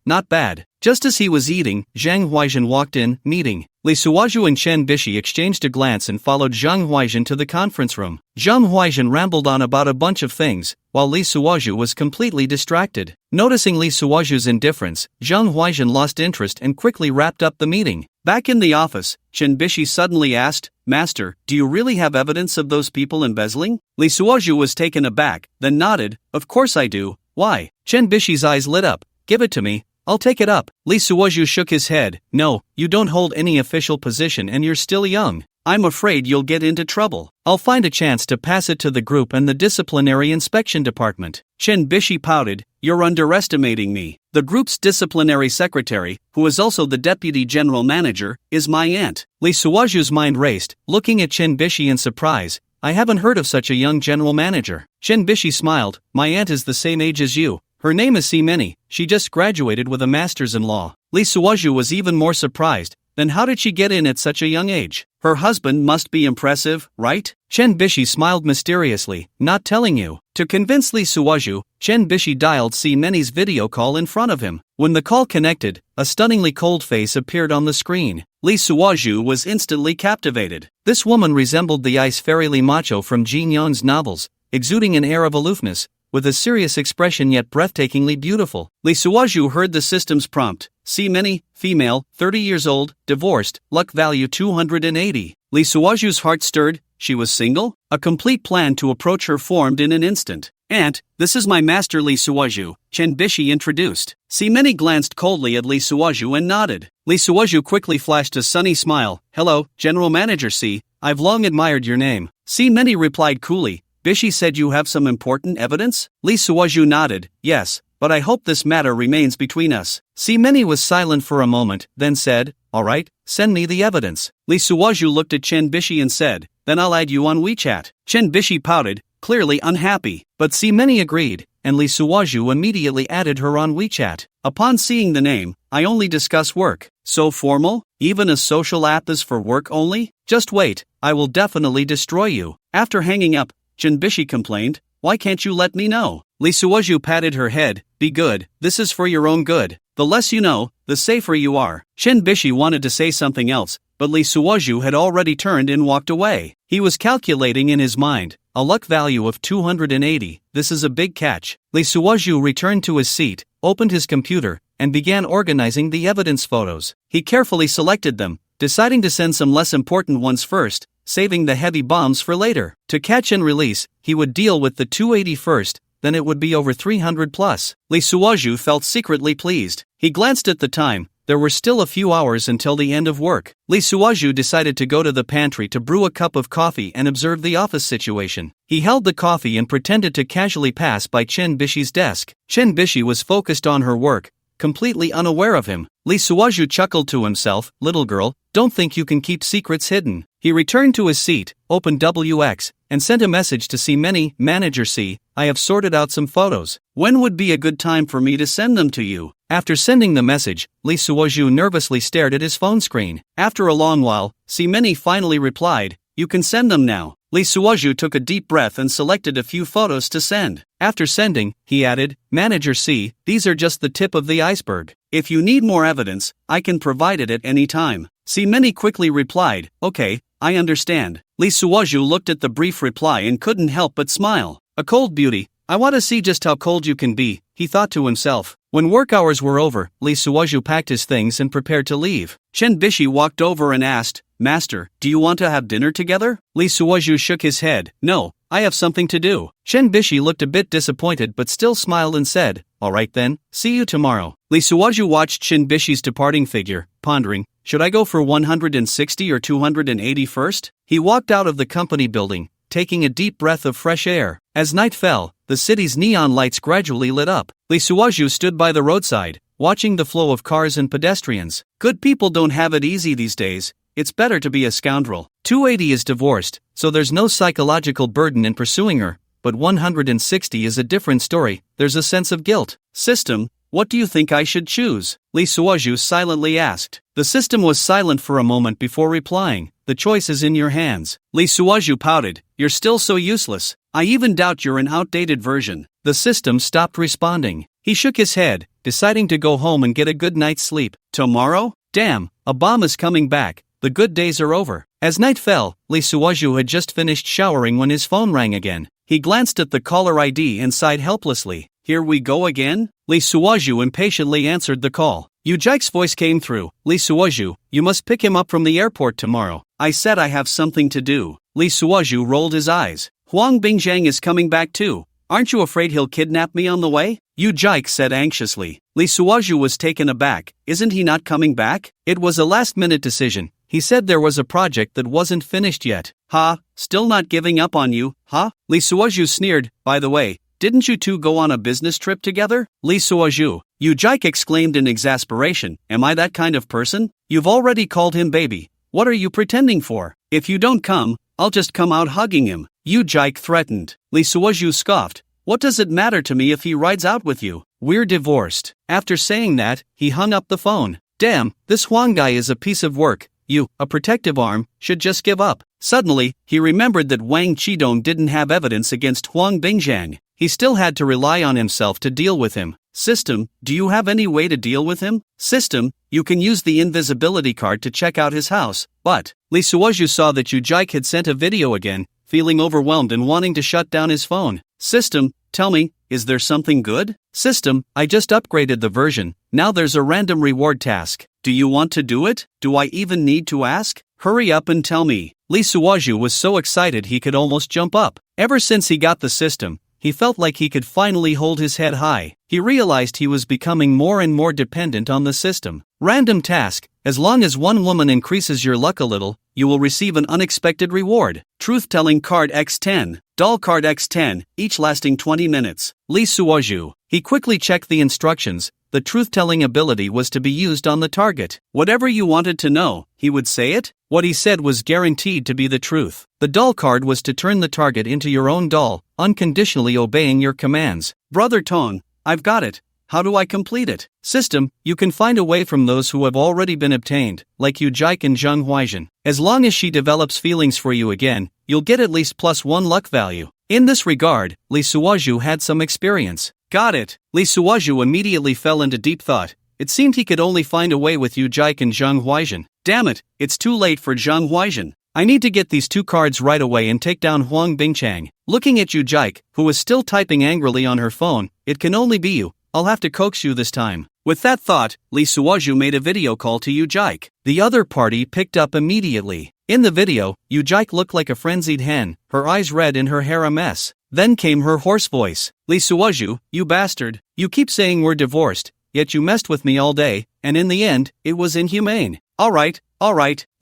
Not bad. Just as he was eating, Zhang Huaizhen walked in, meeting. Lee Suoju and Chen Bishi exchanged a glance and followed Zhang Huaizhen to the conference room. Zhang Huaizhen rambled on about a bunch of things, while Lee Suoju was completely distracted. Noticing Lee Suoju's indifference, Zhang Huaizhen lost interest and quickly wrapped up the meeting. Back in the office, Chen Bishi suddenly asked, Master, do you really have evidence of those people embezzling? Lee Suoju was taken aback, then nodded, Of course I do. Why? Chen Bishi's eyes lit up. Give it to me. I'll take it up. Lee Suoju shook his head. No, you don't hold any official position and you're still young. I'm afraid you'll get into trouble. I'll find a chance to pass it to the group and the disciplinary inspection department. Chen Bishi pouted. You're underestimating me. The group's disciplinary secretary, who is also the deputy general manager, is my aunt. Lee Suoju's mind raced, looking at Chen Bishi in surprise. I haven't heard of such a young general manager. Chen Bishi smiled. My aunt is the same age as you. Her name is Many. She just graduated with a master's in law. Lee Suoju was even more surprised. Then how did she get in at such a young age? Her husband must be impressive, right? Chen Bishi smiled mysteriously. Not telling you. To convince Lee Suoju, Chen Bishi dialed Many's video call in front of him. When the call connected, a stunningly cold face appeared on the screen. Lee Suoju was instantly captivated. This woman resembled the ice fairy Lee Macho from Jin Yong's novels, exuding an air of aloofness, with a serious expression yet breathtakingly beautiful. Lee Suoju heard the system's prompt. Many, female, 30 years old, divorced, luck value 280. Lee Suoju's heart stirred. She was single? A complete plan to approach her formed in an instant. Aunt, this is my master Lee Suoju, Chen Bishi introduced. Many glanced coldly at Lee Suoju and nodded. Lee Suoju quickly flashed a sunny smile. Hello, General Manager C. I've long admired your name. Many replied coolly. Bishi said you have some important evidence? Lee Suoju nodded. Yes, but I hope this matter remains between us. Many was silent for a moment, then said, All right, send me the evidence. Lee Suoju looked at Chen Bishi and said, Then I'll add you on WeChat. Chen Bishi pouted, clearly unhappy, but Many agreed, and Lee Suoju immediately added her on WeChat. Upon seeing the name, I only discuss work. So formal? Even a social app is for work only? Just wait, I will definitely destroy you. After hanging up, Chen Bishi complained, Why can't you let me know? Lee Suoju patted her head. Be good, this is for your own good. The less you know, the safer you are. Chen Bishi wanted to say something else, but Lee Suozhu had already turned and walked away. He was calculating in his mind, a luck value of 280, this is a big catch. Lee Suozhu returned to his seat, opened his computer, and began organizing the evidence photos. He carefully selected them, deciding to send some less important ones first, saving the heavy bombs for later. To catch and release, he would deal with the 280 first, then it would be over 300 plus. Lee Suozhu felt secretly pleased. He glanced at the time. There were still a few hours until the end of work. Lee Suozhu decided to go to the pantry to brew a cup of coffee and observe the office situation. He held the coffee and pretended to casually pass by Chen Bishi's desk. Chen Bishi was focused on her work, completely unaware of him. Lee Suozhu chuckled to himself, little girl, don't think you can keep secrets hidden. He returned to his seat, opened WX, and sent a message to C. Manager C. I have sorted out some photos. When would be a good time for me to send them to you? After sending the message, Lee Suozhu nervously stared at his phone screen. After a long while, C. finally replied, you can send them now. Lee Suozhu took a deep breath and selected a few photos to send. After sending, he added, Manager C, these are just the tip of the iceberg. If you need more evidence, I can provide it at any time. C. quickly replied, okay, I understand. Lee Suozhu looked at the brief reply and couldn't help but smile. A cold beauty, I want to see just how cold you can be, he thought to himself. When work hours were over, Lee Suozhu packed his things and prepared to leave. Chen Bishi walked over and asked, Master, do you want to have dinner together? Lee Suozhu shook his head, no, I have something to do. Chen Bishi looked a bit disappointed but still smiled and said, alright then, see you tomorrow. Lee Suozhu watched Chen Bishi's departing figure, pondering, should I go for 160 or 280 first? He walked out of the company building, taking a deep breath of fresh air. As night fell, the city's neon lights gradually lit up. Lee Suozhu stood by the roadside, watching the flow of cars and pedestrians. Good people don't have it easy these days. It's better to be a scoundrel. 280 is divorced, so there's no psychological burden in pursuing her, but 160 is a different story, there's a sense of guilt. System, what do you think I should choose? Lee Suozhu silently asked. The system was silent for a moment before replying, the choice is in your hands. Lee Suozhu pouted, you're still so useless. I even doubt you're an outdated version. The system stopped responding. He shook his head, deciding to go home and get a good night's sleep. Tomorrow? Damn, a bomb is coming back. The good days are over. As night fell, Lee Suozhu had just finished showering when his phone rang again. He glanced at the caller ID and sighed helplessly. Here we go again? Lee Suozhu impatiently answered the call. Yu Jike's voice came through. Lee Suozhu, you must pick him up from the airport tomorrow. I said I have something to do. Lee Suozhu rolled his eyes. Huang Bingjiang is coming back too. Aren't you afraid he'll kidnap me on the way? Yu Jike said anxiously. Lee Suozhu was taken aback. Isn't he not coming back? It was a last-minute decision. He said there was a project that wasn't finished yet. Ha, still not giving up on you, huh? Lee Suozhu sneered. By the way, didn't you two go on a business trip together? Lee Suozhu, Yu Jike exclaimed in exasperation. Am I that kind of person? You've already called him baby. What are you pretending for? If you don't come, I'll just come out hugging him. Yu Jike threatened. Lee Suozhu scoffed. What does it matter to me if he rides out with you? We're divorced. After saying that, he hung up the phone. Damn, this Huang guy is a piece of work. You, a protective arm, should just give up. Suddenly, he remembered that Wang Qidong didn't have evidence against Huang Bingjiang. He still had to rely on himself to deal with him. System, do you have any way to deal with him? System, you can use the invisibility card to check out his house. But, Lee Suozhu saw that Yu Jike had sent a video again, feeling overwhelmed and wanting to shut down his phone. System, tell me, is there something good? System, I just upgraded the version. Now there's a random reward task. Do you want to do it? Do I even need to ask? Hurry up and tell me. Lee Suozhu was so excited he could almost jump up. Ever since he got the system, he felt like he could finally hold his head high. He realized he was becoming more and more dependent on the system. Random task. As long as one woman increases your luck a little, you will receive an unexpected reward. Truth-telling card X10, doll card X10, each lasting 20 minutes. Lee Suozhu. He quickly checked the instructions. The truth-telling ability was to be used on the target. Whatever you wanted to know, he would say it. What he said was guaranteed to be the truth. The doll card was to turn the target into your own doll, unconditionally obeying your commands. Brother Tong, I've got it. How do I complete it? System, you can find a way from those who have already been obtained, like Yu Jike and Zheng Huaizhen. As long as she develops feelings for you again, you'll get at least +1 luck value. In this regard, Lee Suozhu had some experience. Got it. Lee Suozhu immediately fell into deep thought. It seemed he could only find a way with Yu Jike and Zheng Huaizhen. Damn it, it's too late for Zhang Huaizhen. I need to get these 2 cards right away and take down Huang Bingchang. Looking at Yu Jike, who was still typing angrily on her phone, it can only be you. I'll have to coax you this time. With that thought, Lee Suozhu made a video call to Yu Jike. The other party picked up immediately. In the video, Yu Jike looked like a frenzied hen, her eyes red and her hair a mess. Then came her hoarse voice. Lee Suozhu, you bastard. You keep saying we're divorced, yet you messed with me all day, and in the end, it was inhumane. Alright.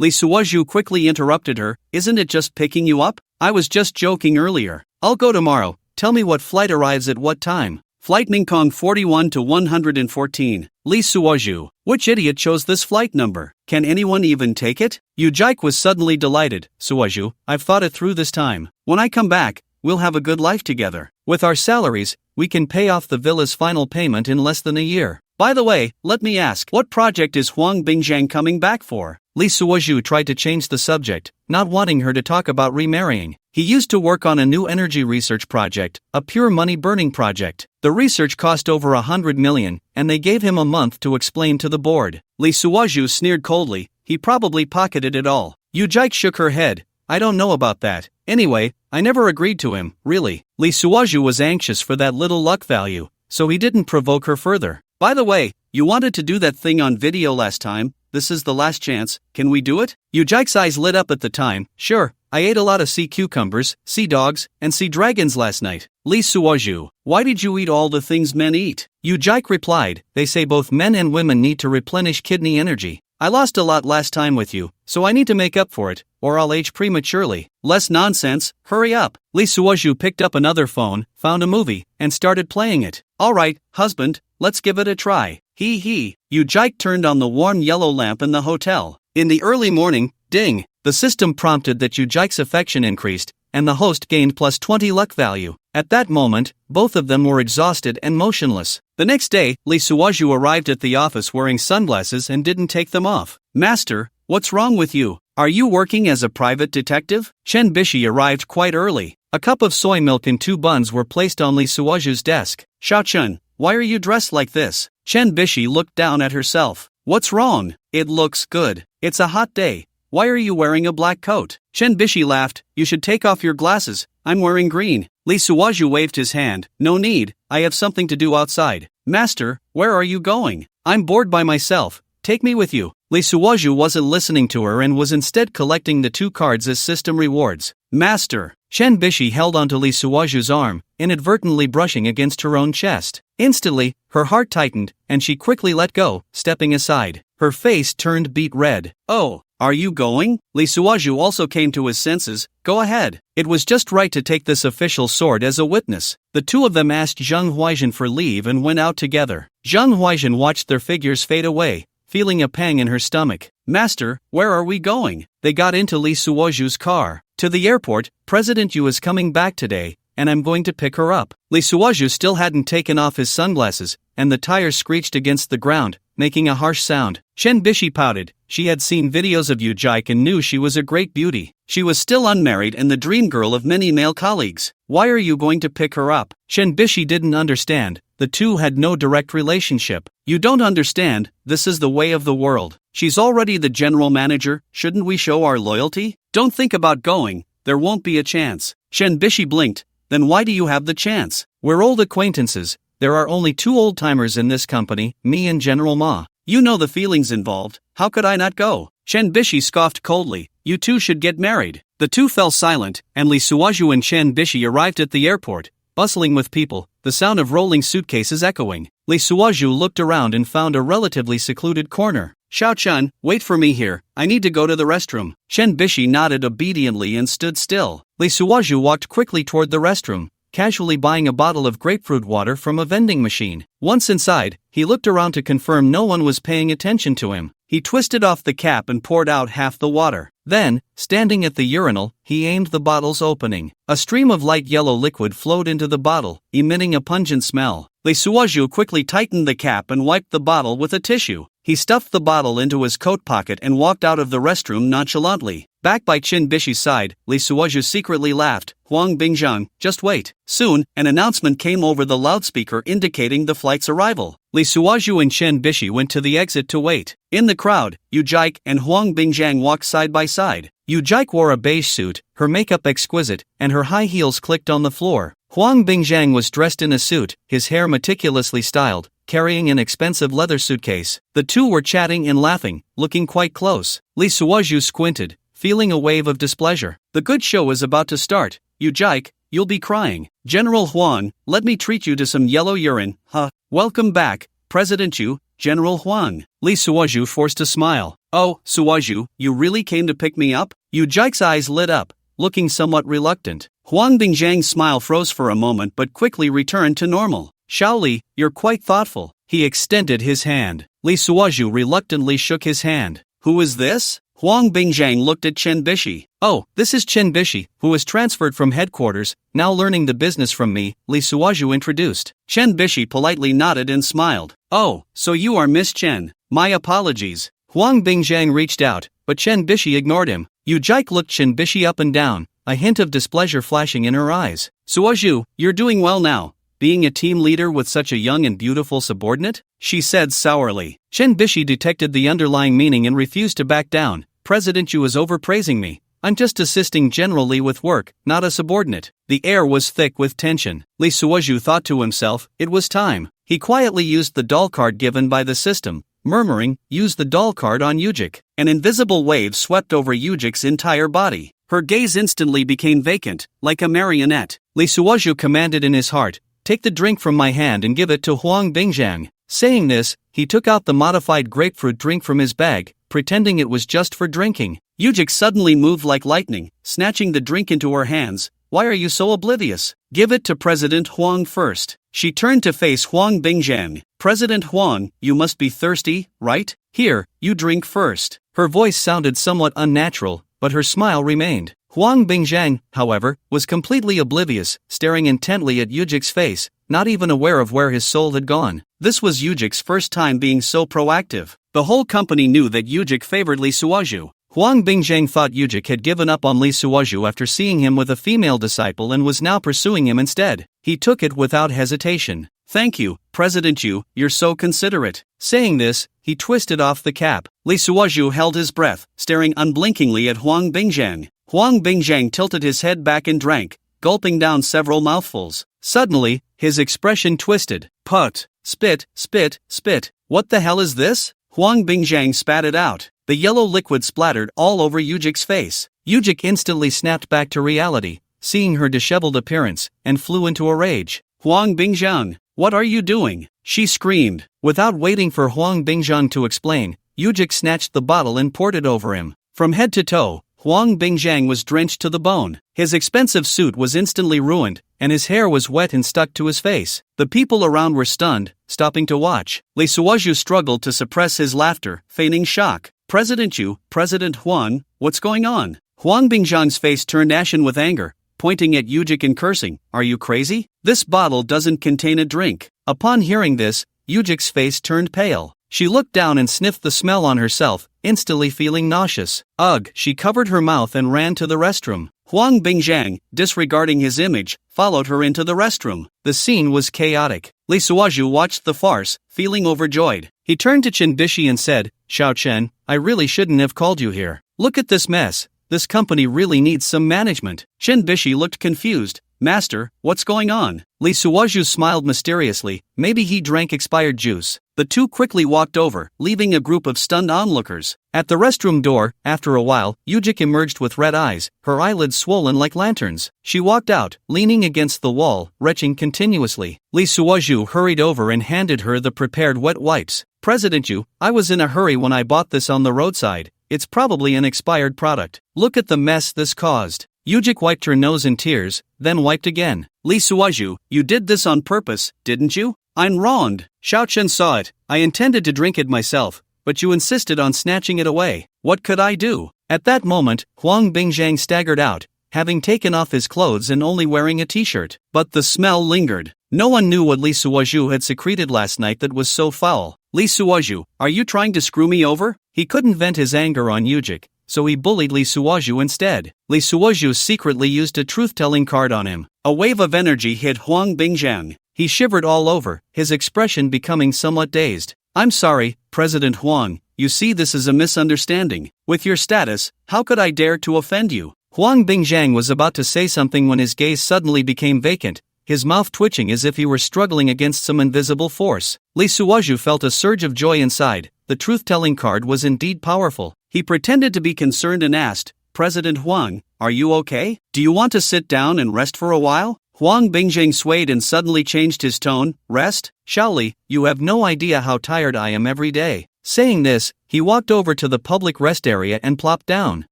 Lee Suozhu quickly interrupted her. Isn't it just picking you up? I was just joking earlier. I'll go tomorrow. Tell me what flight arrives at what time. Flight Mingkong 41 to 114. Lee Suozhu. Which idiot chose this flight number? Can anyone even take it? Yu Jike was suddenly delighted. Suozhu, I've thought it through this time. When I come back, we'll have a good life together. With our salaries, we can pay off the villa's final payment in less than a year. By the way, let me ask, what project is Huang Bingchang coming back for? Lee Suozhu tried to change the subject, not wanting her to talk about remarrying. He used to work on a new energy research project, a pure money-burning project. The research cost over 100 million, and they gave him a month to explain to the board. Lee Suozhu sneered coldly. He probably pocketed it all. Yu Jike shook her head. I don't know about that. Anyway, I never agreed to him, really. Lee Suozhu was anxious for that little luck value, so he didn't provoke her further. By the way, you wanted to do that thing on video last time. This is the last chance. Can we do it? Yu Jike's eyes lit up at the time. Sure, I ate a lot of sea cucumbers, sea dogs, and sea dragons last night. Lee Suozhu, why did you eat all the things men eat? Yu Jike replied, they say both men and women need to replenish kidney energy. I lost a lot last time with you, so I need to make up for it, or I'll age prematurely. Less nonsense, hurry up. Lee Suozhu picked up another phone, found a movie, and started playing it. Alright, husband, let's give it a try. Hee. Yu Jike turned on the warm yellow lamp in the hotel. In the early morning, ding, the system prompted that Yu Jike's affection increased, and the host gained plus 20 luck value. At that moment, both of them were exhausted and motionless. The next day, Lee Suozhu arrived at the office wearing sunglasses and didn't take them off. Master, what's wrong with you? Are you working as a private detective? Chen Bishi arrived quite early. A cup of soy milk and 2 buns were placed on Lee Suozhu's desk. Xiao-chun, why are you dressed like this? Chen Bishi looked down at herself. What's wrong? It looks good. It's a hot day. Why are you wearing a black coat? Chen Bishi laughed. You should take off your glasses. I'm wearing green. Lee Suozhu waved his hand. No need. I have something to do outside. Master, where are you going? I'm bored by myself. Take me with you. Lee Suozhu wasn't listening to her and was instead collecting the 2 cards as system rewards. Master. Chen Bishi held onto Lee Suozhu's arm, inadvertently brushing against her own chest. Instantly, her heart tightened, and she quickly let go, stepping aside. Her face turned beet red. Oh, are you going? Lee Suozhu also came to his senses. Go ahead. It was just right to take this official sword as a witness. The 2 of them asked Zhang Huaizhen for leave and went out together. Zhang Huaizhen watched their figures fade away, feeling a pang in her stomach. Master, where are we going? They got into Lee Suozhu's car. To the airport. President Yu is coming back today, and I'm going to pick her up. Lee Suozhu still hadn't taken off his sunglasses, and the tires screeched against the ground, making a harsh sound. Chen Bishi pouted. She had seen videos of Yu Jike and knew she was a great beauty. She was still unmarried and the dream girl of many male colleagues. Why are you going to pick her up? Chen Bishi didn't understand. The 2 had no direct relationship. You don't understand, this is the way of the world. She's already the general manager, shouldn't we show our loyalty? Don't think about going, there won't be a chance. Chen Bishi blinked. Then why do you have the chance? We're old acquaintances. There are only 2 old-timers in this company, me and General Ma. You know the feelings involved, how could I not go? Chen Bishi scoffed coldly. You 2 should get married. The 2 fell silent, and Lee Suozhu and Chen Bishi arrived at the airport, bustling with people, the sound of rolling suitcases echoing. Lee Suozhu looked around and found a relatively secluded corner. Xiao-chun, wait for me here, I need to go to the restroom. Chen Bishi nodded obediently and stood still. Lee Suozhu walked quickly toward the restroom, casually buying a bottle of grapefruit water from a vending machine. Once inside, he looked around to confirm no one was paying attention to him. He twisted off the cap and poured out half the water. Then, standing at the urinal, he aimed the bottle's opening. A stream of light yellow liquid flowed into the bottle, emitting a pungent smell. Lee Suozhu quickly tightened the cap and wiped the bottle with a tissue. He stuffed the bottle into his coat pocket and walked out of the restroom nonchalantly. Back by Chin Bishi's side, Lee Suoju secretly laughed. Huang Bingjiang, just wait. Soon, an announcement came over the loudspeaker indicating the flight's arrival. Lee Suoju and Chen Bishi went to the exit to wait. In the crowd, Yu Jike and Huang Bingjiang walked side by side. Yu Jike wore a beige suit, her makeup exquisite, and her high heels clicked on the floor. Huang Bingjiang was dressed in a suit, his hair meticulously styled, carrying an expensive leather suitcase. The two were chatting and laughing, looking quite close. Lee Suoju squinted, feeling a wave of displeasure. The good show is about to start. Yu Jike, you'll be crying. General Huang, let me treat you to some yellow urine. Huh. Welcome back, President Yu, General Huang. Lee Suoju forced a smile. Oh, Suoju, you really came to pick me up? Yu Jike's eyes lit up, looking somewhat reluctant. Huang Bingjiang's smile froze for a moment but quickly returned to normal. Shaoli, you're quite thoughtful. He extended his hand. Lee Suoju reluctantly shook his hand. Who is this? Huang Bingjiang looked at Chen Bishi. Oh, this is Chen Bishi, who was transferred from headquarters, now learning the business from me, Lee Suoju introduced. Chen Bishi politely nodded and smiled. Oh, so you are Miss Chen. My apologies. Huang Bingjiang reached out, but Chen Bishi ignored him. Yu Jike looked Chen Bishi up and down, a hint of displeasure flashing in her eyes. Suoju, you're doing well now. Being a team leader with such a young and beautiful subordinate? She said sourly. Chen Bishi detected the underlying meaning and refused to back down. President Yu is overpraising me. I'm just assisting General Lee with work, not a subordinate. The air was thick with tension. Lee Suoju thought to himself, it was time. He quietly used the doll card given by the system, murmuring, use the doll card on Yujik. An invisible wave swept over Yujik's entire body. Her gaze instantly became vacant, like a marionette. Lee Suoju commanded in his heart, take the drink from my hand and give it to Huang Bingjiang. Saying this, he took out the modified grapefruit drink from his bag, pretending it was just for drinking. Yujik suddenly moved like lightning, snatching the drink into her hands. Why are you so oblivious? Give it to President Huang first. She turned to face Huang Bingjiang. President Huang, you must be thirsty, right? Here, you drink first. Her voice sounded somewhat unnatural, but her smile remained. Huang Bingjiang, however, was completely oblivious, staring intently at Yujik's face, not even aware of where his soul had gone. This was Yujik's first time being so proactive. The whole company knew that Yujik favored Lee Suoju. Huang Bingjiang thought Yujik had given up on Lee Suoju after seeing him with a female disciple and was now pursuing him instead. He took it without hesitation. Thank you, President Yu, you're so considerate. Saying this, he twisted off the cap. Lee Suoju held his breath, staring unblinkingly at Huang Bingjiang. Huang Bingjiang tilted his head back and drank, gulping down several mouthfuls. Suddenly, his expression twisted. Put. Spit, spit, spit. What the hell is this? Huang Bingjiang spat it out. The yellow liquid splattered all over Yujik's face. Yujik instantly snapped back to reality, seeing her disheveled appearance, and flew into a rage. Huang Bingjiang, what are you doing? She screamed. Without waiting for Huang Bingjiang to explain, Yujik snatched the bottle and poured it over him. From head to toe, Huang Bingjiang was drenched to the bone. His expensive suit was instantly ruined, and his hair was wet and stuck to his face. The people around were stunned, stopping to watch. Lee Suoju struggled to suppress his laughter, feigning shock. President Yu, President Huang, what's going on? Huang Bingjiang's face turned ashen with anger, pointing at Yujik and cursing, are you crazy? This bottle doesn't contain a drink. Upon hearing this, Yujik's face turned pale. She looked down and sniffed the smell on herself, instantly feeling nauseous. Ugh, she covered her mouth and ran to the restroom. Huang Bingjiang, disregarding his image, followed her into the restroom. The scene was chaotic. Lee Suoju watched the farce, feeling overjoyed. He turned to Chen Bishi and said, Xiao Chen, I really shouldn't have called you here. Look at this mess. This company really needs some management. Chen Bishi looked confused. Master, what's going on? Lee Suoju smiled mysteriously. Maybe he drank expired juice. The two quickly walked over, leaving a group of stunned onlookers. At the restroom door, after a while, Yujik emerged with red eyes, her eyelids swollen like lanterns. She walked out, leaning against the wall, retching continuously. Lee Suoju hurried over and handed her the prepared wet wipes. President Yu, I was in a hurry when I bought this on the roadside. It's probably an expired product. Look at the mess this caused. Yujik wiped her nose in tears, then wiped again. Lee Suoju, you did this on purpose, didn't you? I'm wronged. Xiao Chen saw it. I intended to drink it myself, but you insisted on snatching it away. What could I do? At that moment, Huang Bingjiang staggered out, having taken off his clothes and only wearing a t-shirt. But the smell lingered. No one knew what Lee Suoju had secreted last night that was so foul. Lee Suoju, are you trying to screw me over? He couldn't vent his anger on Yujik, so he bullied Lee Suoju instead. Lee Suoju secretly used a truth-telling card on him. A wave of energy hit Huang Bingjiang. He shivered all over, his expression becoming somewhat dazed. I'm sorry, President Huang, you see this is a misunderstanding. With your status, how could I dare to offend you? Huang Bingjiang was about to say something when his gaze suddenly became vacant, his mouth twitching as if he were struggling against some invisible force. Lee Suoju felt a surge of joy inside. The truth-telling card was indeed powerful. He pretended to be concerned and asked, President Huang, are you okay? Do you want to sit down and rest for a while? Huang Bingjiang swayed and suddenly changed his tone. Rest? Shaoli, you have no idea how tired I am every day. Saying this, he walked over to the public rest area and plopped down.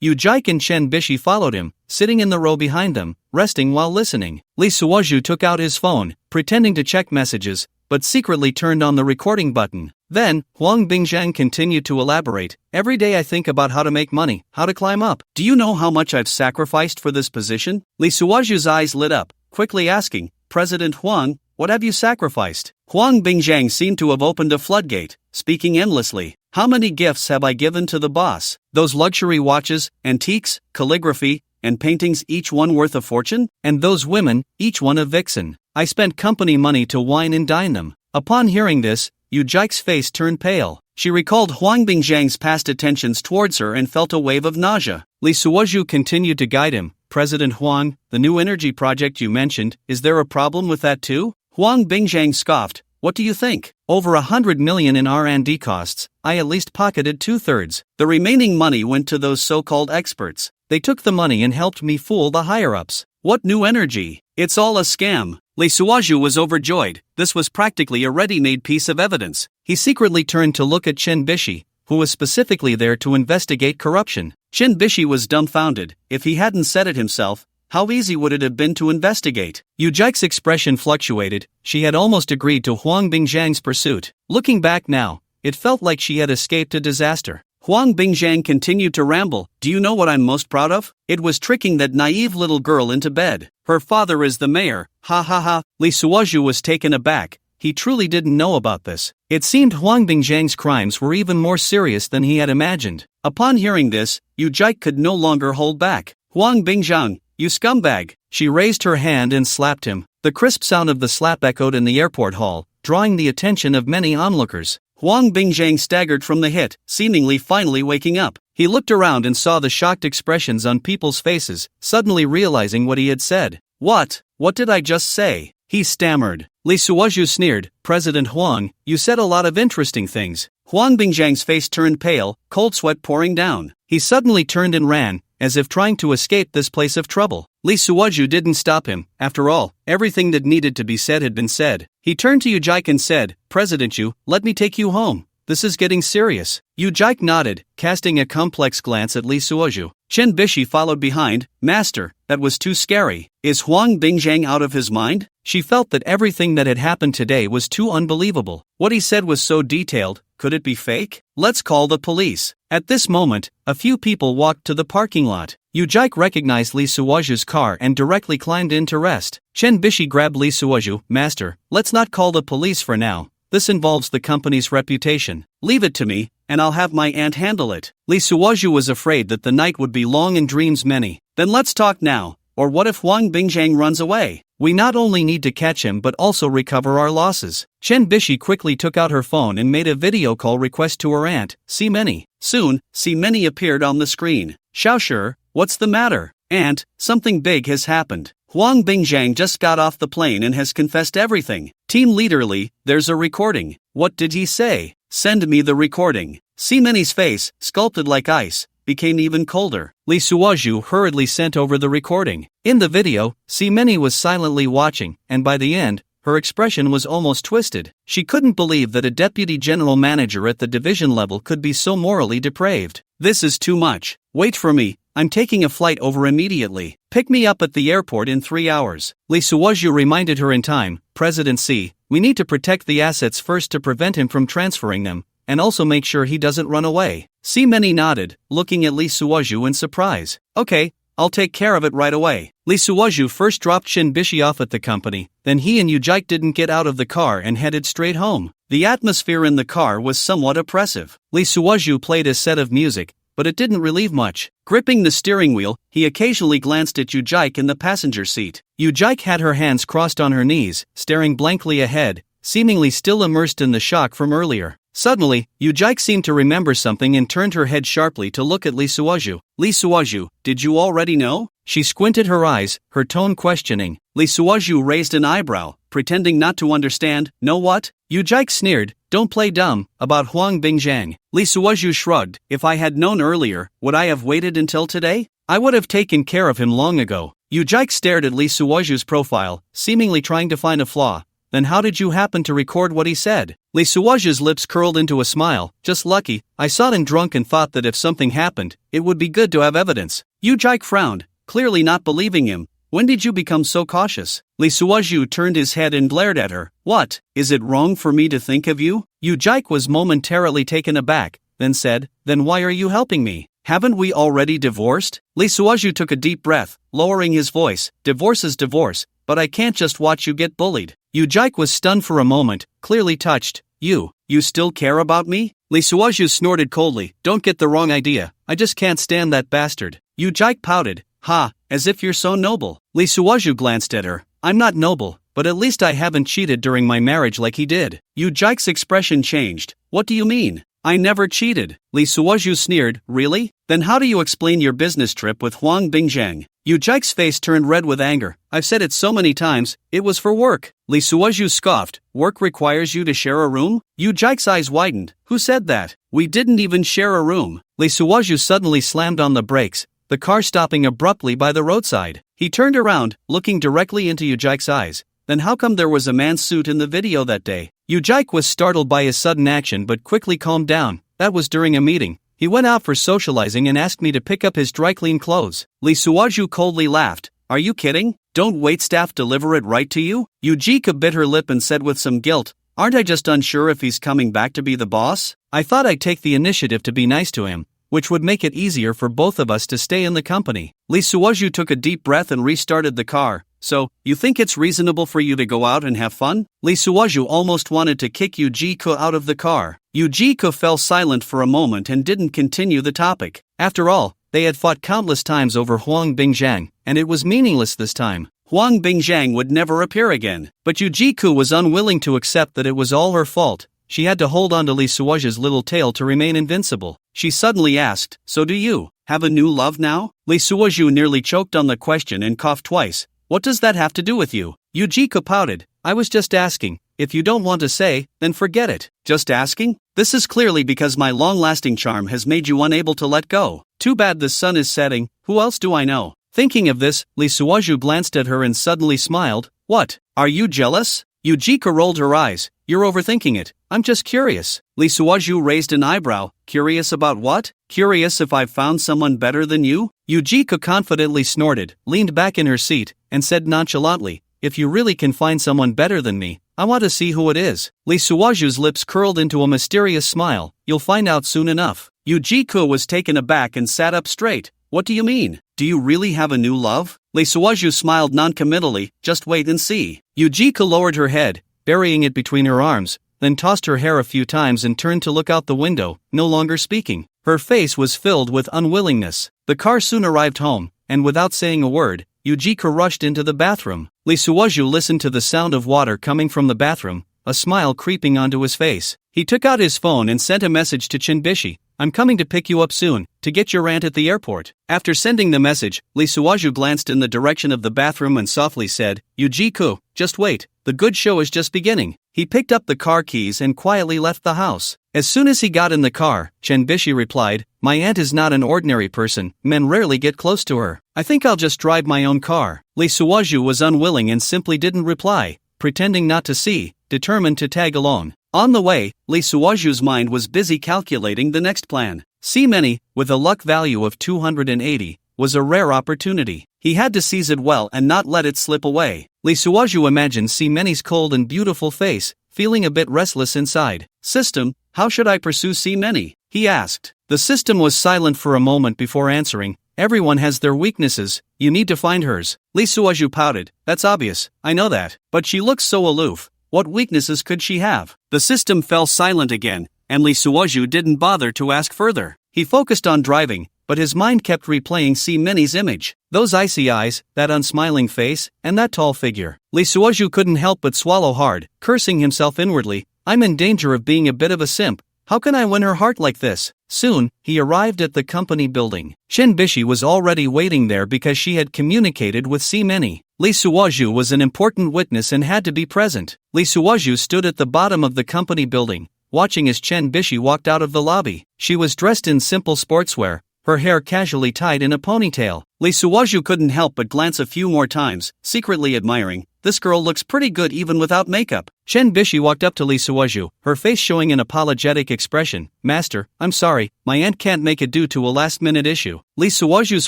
Yu Jike and Chen Bishi followed him, sitting in the row behind them, resting while listening. Lee Suoju took out his phone, pretending to check messages, but secretly turned on the recording button. Then, Huang Bingjiang continued to elaborate. Every day I think about how to make money, how to climb up. Do you know how much I've sacrificed for this position? Lee Suoju's eyes lit up, quickly asking, President Huang, what have you sacrificed? Huang Bingjiang seemed to have opened a floodgate, speaking endlessly. How many gifts have I given to the boss? Those luxury watches, antiques, calligraphy, and paintings, each one worth a fortune? And those women, each one a vixen. I spent company money to wine and dine them. Upon hearing this, Yu Jike's face turned pale. She recalled Huang Bingjiang's past attentions towards her and felt a wave of nausea. Lee Suoju continued to guide him. President Huang, the new energy project you mentioned, is there a problem with that too? Huang Bingjiang scoffed. What do you think? Over 100 million in R&D costs, I at least pocketed 2/3. The remaining money went to those so-called experts. They took the money and helped me fool the higher-ups. What new energy? It's all a scam. Lee Suoju was overjoyed. This was practically a ready-made piece of evidence. He secretly turned to look at Chen Bishi, who was specifically there to investigate corruption. Chen Bishi was dumbfounded. If he hadn't said it himself, how easy would it have been to investigate? Yu Jike's expression fluctuated. She had almost agreed to Huang Bingjiang's pursuit. Looking back now, it felt like she had escaped a disaster. Huang Bingjiang continued to ramble. Do you know what I'm most proud of? It was tricking that naive little girl into bed. Her father is the mayor. Ha ha ha. Lee Suoju was taken aback. He truly didn't know about this. It seemed Huang Bingjiang's crimes were even more serious than he had imagined. Upon hearing this, Yu Jike could no longer hold back. Huang Bingjiang, you scumbag! She raised her hand and slapped him. The crisp sound of the slap echoed in the airport hall, drawing the attention of many onlookers. Huang Bingjiang staggered from the hit, seemingly finally waking up. He looked around and saw the shocked expressions on people's faces, suddenly realizing what he had said. What did I just say? He stammered. Lee Suoju sneered. President Huang, you said a lot of interesting things. Huang Bingjiang's face turned pale, cold sweat pouring down. He suddenly turned and ran, as if trying to escape this place of trouble. Lee Suoju didn't stop him. After all, everything that needed to be said had been said. He turned to Yu Jike and said, President Yu, let me take you home. This is getting serious. Yu Jike nodded, casting a complex glance at Lee Suoju. Chen Bishi followed behind. Master, that was too scary. Is Huang Bingjiang out of his mind? She felt that everything that had happened today was too unbelievable. What he said was so detailed. Could it be fake? Let's call the police. At this moment, a few people walked to the parking lot. Yu Jike recognized Lee Suoju's car and directly climbed in to rest. Chen Bishi grabbed Lee Suoju. Master, let's not call the police for now. This involves the company's reputation. Leave it to me, and I'll have my aunt handle it. Lee Suoju was afraid that the night would be long and dreams many. Then let's talk now. Or what if Huang Bingjiang runs away? We not only need to catch him but also recover our losses. Chen Bishi quickly took out her phone and made a video call request to her aunt, Simeni. Soon, Simeni appeared on the screen. Xiaoshi, what's the matter? Aunt, something big has happened. Huang Bingjiang just got off the plane and has confessed everything. Team Leader Lee, there's a recording. What did he say? Send me the recording. Simeni's face, sculpted like ice, became even colder. Lee Suoju hurriedly sent over the recording. In the video, Simeni was silently watching, and by the end, her expression was almost twisted. She couldn't believe that a deputy general manager at the division level could be so morally depraved. This is too much. Wait for me, I'm taking a flight over immediately. Pick me up at the airport in 3 hours. Lee Suoju reminded her in time. President C, we need to protect the assets first to prevent him from transferring them, and also make sure he doesn't run away. Simeni nodded, looking at Lee Suoju in surprise. Okay, I'll take care of it right away. Lee Suoju first dropped Chen Bishi off at the company, then he and Yu Jike didn't get out of the car and headed straight home. The atmosphere in the car was somewhat oppressive. Lee Suozhu played a set of music, but it didn't relieve much. Gripping the steering wheel, he occasionally glanced at Yu-Jike in the passenger seat. Yu-Jike had her hands crossed on her knees, staring blankly ahead, seemingly still immersed in the shock from earlier. Suddenly, Yu-Jike seemed to remember something and turned her head sharply to look at Lee Suozhu. Lee Suozhu, did you already know? She squinted her eyes, her tone questioning. Lee Suozhu raised an eyebrow, pretending not to understand. Know what? Yu-Jike sneered. Don't play dumb, about Huang Bingjiang. Lee Suozhu shrugged. If I had known earlier, would I have waited until today? I would have taken care of him long ago. Yu-Jike stared at Lee Suozhu's profile, seemingly trying to find a flaw. Then how did you happen to record what he said? Lee Suozhu's lips curled into a smile. Just lucky. I saw him drunk and thought that if something happened, it would be good to have evidence. Yu-Jike frowned, clearly not believing him. When did you become so cautious? Lee Suozhu turned his head and glared at her. What? Is it wrong for me to think of you? Yu-Jike was momentarily taken aback, then said, then why are you helping me? Haven't we already divorced? Lee Suozhu took a deep breath, lowering his voice. Divorce is divorce, but I can't just watch you get bullied. Yu-Jike was stunned for a moment, clearly touched. You still care about me? Lee Suozhu snorted coldly. Don't get the wrong idea, I just can't stand that bastard. Yu-Jike pouted. Ha, as if you're so noble. Lee Suozhu glanced at her. I'm not noble, but at least I haven't cheated during my marriage like he did. Yu-Jike's expression changed. What do you mean? I never cheated. Lee Suozhu sneered. Really? Then how do you explain your business trip with Huang Bingjiang? Yu-Jike's face turned red with anger. I've said it so many times, it was for work. Lee Suozhu scoffed. Work requires you to share a room? Yu-Jike's eyes widened. Who said that? We didn't even share a room. Lee Suozhu suddenly slammed on the brakes, the car stopping abruptly by the roadside. He turned around, looking directly into Yu-Jike's eyes. Then how come there was a man's suit in the video that day? Yu-Jike was startled by his sudden action but quickly calmed down. That was during a meeting. He went out for socializing and asked me to pick up his dry-clean clothes. Lee Suozhu coldly laughed. Are you kidding? Don't waitstaff deliver it right to you? Yu-Jike bit her lip and said with some guilt, aren't I just unsure if he's coming back to be the boss? I thought I'd take the initiative to be nice to him, which would make it easier for both of us to stay in the company. Lee Suozhu took a deep breath and restarted the car. So, you think it's reasonable for you to go out and have fun? Lee Suozhu almost wanted to kick Yu-Jike out of the car. Yu-Jike fell silent for a moment and didn't continue the topic. After all, they had fought countless times over Huang Bingjiang, and it was meaningless this time. Huang Bingjiang would never appear again. But Yu-Jike was unwilling to accept that it was all her fault. She had to hold on to Lee Suozhu's little tail to remain invincible. She suddenly asked, so do you have a new love now? Lee Suozhu nearly choked on the question and coughed twice. What does that have to do with you? Yu-Jike pouted. I was just asking. If you don't want to say, then forget it. Just asking? This is clearly because my long-lasting charm has made you unable to let go. Too bad the sun is setting. Who else do I know? Thinking of this, Lee Suozhu glanced at her and suddenly smiled. What? Are you jealous? Yu-Jike rolled her eyes. You're overthinking it. I'm just curious. Lee Suozhu raised an eyebrow. Curious about what? Curious if I've found someone better than you? Yu-Jike confidently snorted, leaned back in her seat, and said nonchalantly, if you really can find someone better than me, I want to see who it is. Lee Suozhu's lips curled into a mysterious smile. You'll find out soon enough. Yu-Jike was taken aback and sat up straight. What do you mean? Do you really have a new love? Lee Suozhu smiled noncommittally. Just wait and see. Yu-Jike lowered her head, burying it between her arms, then tossed her hair a few times and turned to look out the window, no longer speaking. Her face was filled with unwillingness. The car soon arrived home, and without saying a word, Yu-Jike rushed into the bathroom. Lee Suozhu listened to the sound of water coming from the bathroom, a smile creeping onto his face. He took out his phone and sent a message to Chinbishi. I'm coming to pick you up soon, to get your aunt at the airport. After sending the message, Lee Suozhu glanced in the direction of the bathroom and softly said, Yu-Jike, just wait, the good show is just beginning. He picked up the car keys and quietly left the house. As soon as he got in the car, Chinbishi replied, my aunt is not an ordinary person, men rarely get close to her. I think I'll just drive my own car. Lee Suozhu was unwilling and simply didn't reply, pretending not to see, determined to tag along. On the way, Lee Suozhu's mind was busy calculating the next plan. See Many, with a luck value of 280, was a rare opportunity. He had to seize it well and not let it slip away. Lee Suozhu imagined See Many's cold and beautiful face, feeling a bit restless inside. System, how should I pursue See Many? He asked. The system was silent for a moment before answering. Everyone has their weaknesses, you need to find hers. Lee Suozhu pouted. That's obvious, I know that, but she looks so aloof. What weaknesses could she have? The system fell silent again, and Lee Suoju didn't bother to ask further. He focused on driving, but his mind kept replaying Minnie's image. Those icy eyes, that unsmiling face, and that tall figure. Lee Suoju couldn't help but swallow hard, cursing himself inwardly. I'm in danger of being a bit of a simp. How can I win her heart like this? Soon, he arrived at the company building. Shin Bishi was already waiting there because she had communicated with Minnie. Lee Suoju was an important witness and had to be present. Lee Suoju stood at the bottom of the company building, watching as Chen Bishi walked out of the lobby. She was dressed in simple sportswear, her hair casually tied in a ponytail. Lee Suoju couldn't help but glance a few more times, secretly admiring, this girl looks pretty good even without makeup. Chen Bishi walked up to Lee Suoju, her face showing an apologetic expression. Master, I'm sorry, my aunt can't make it due to a last-minute issue. Lee Suoju's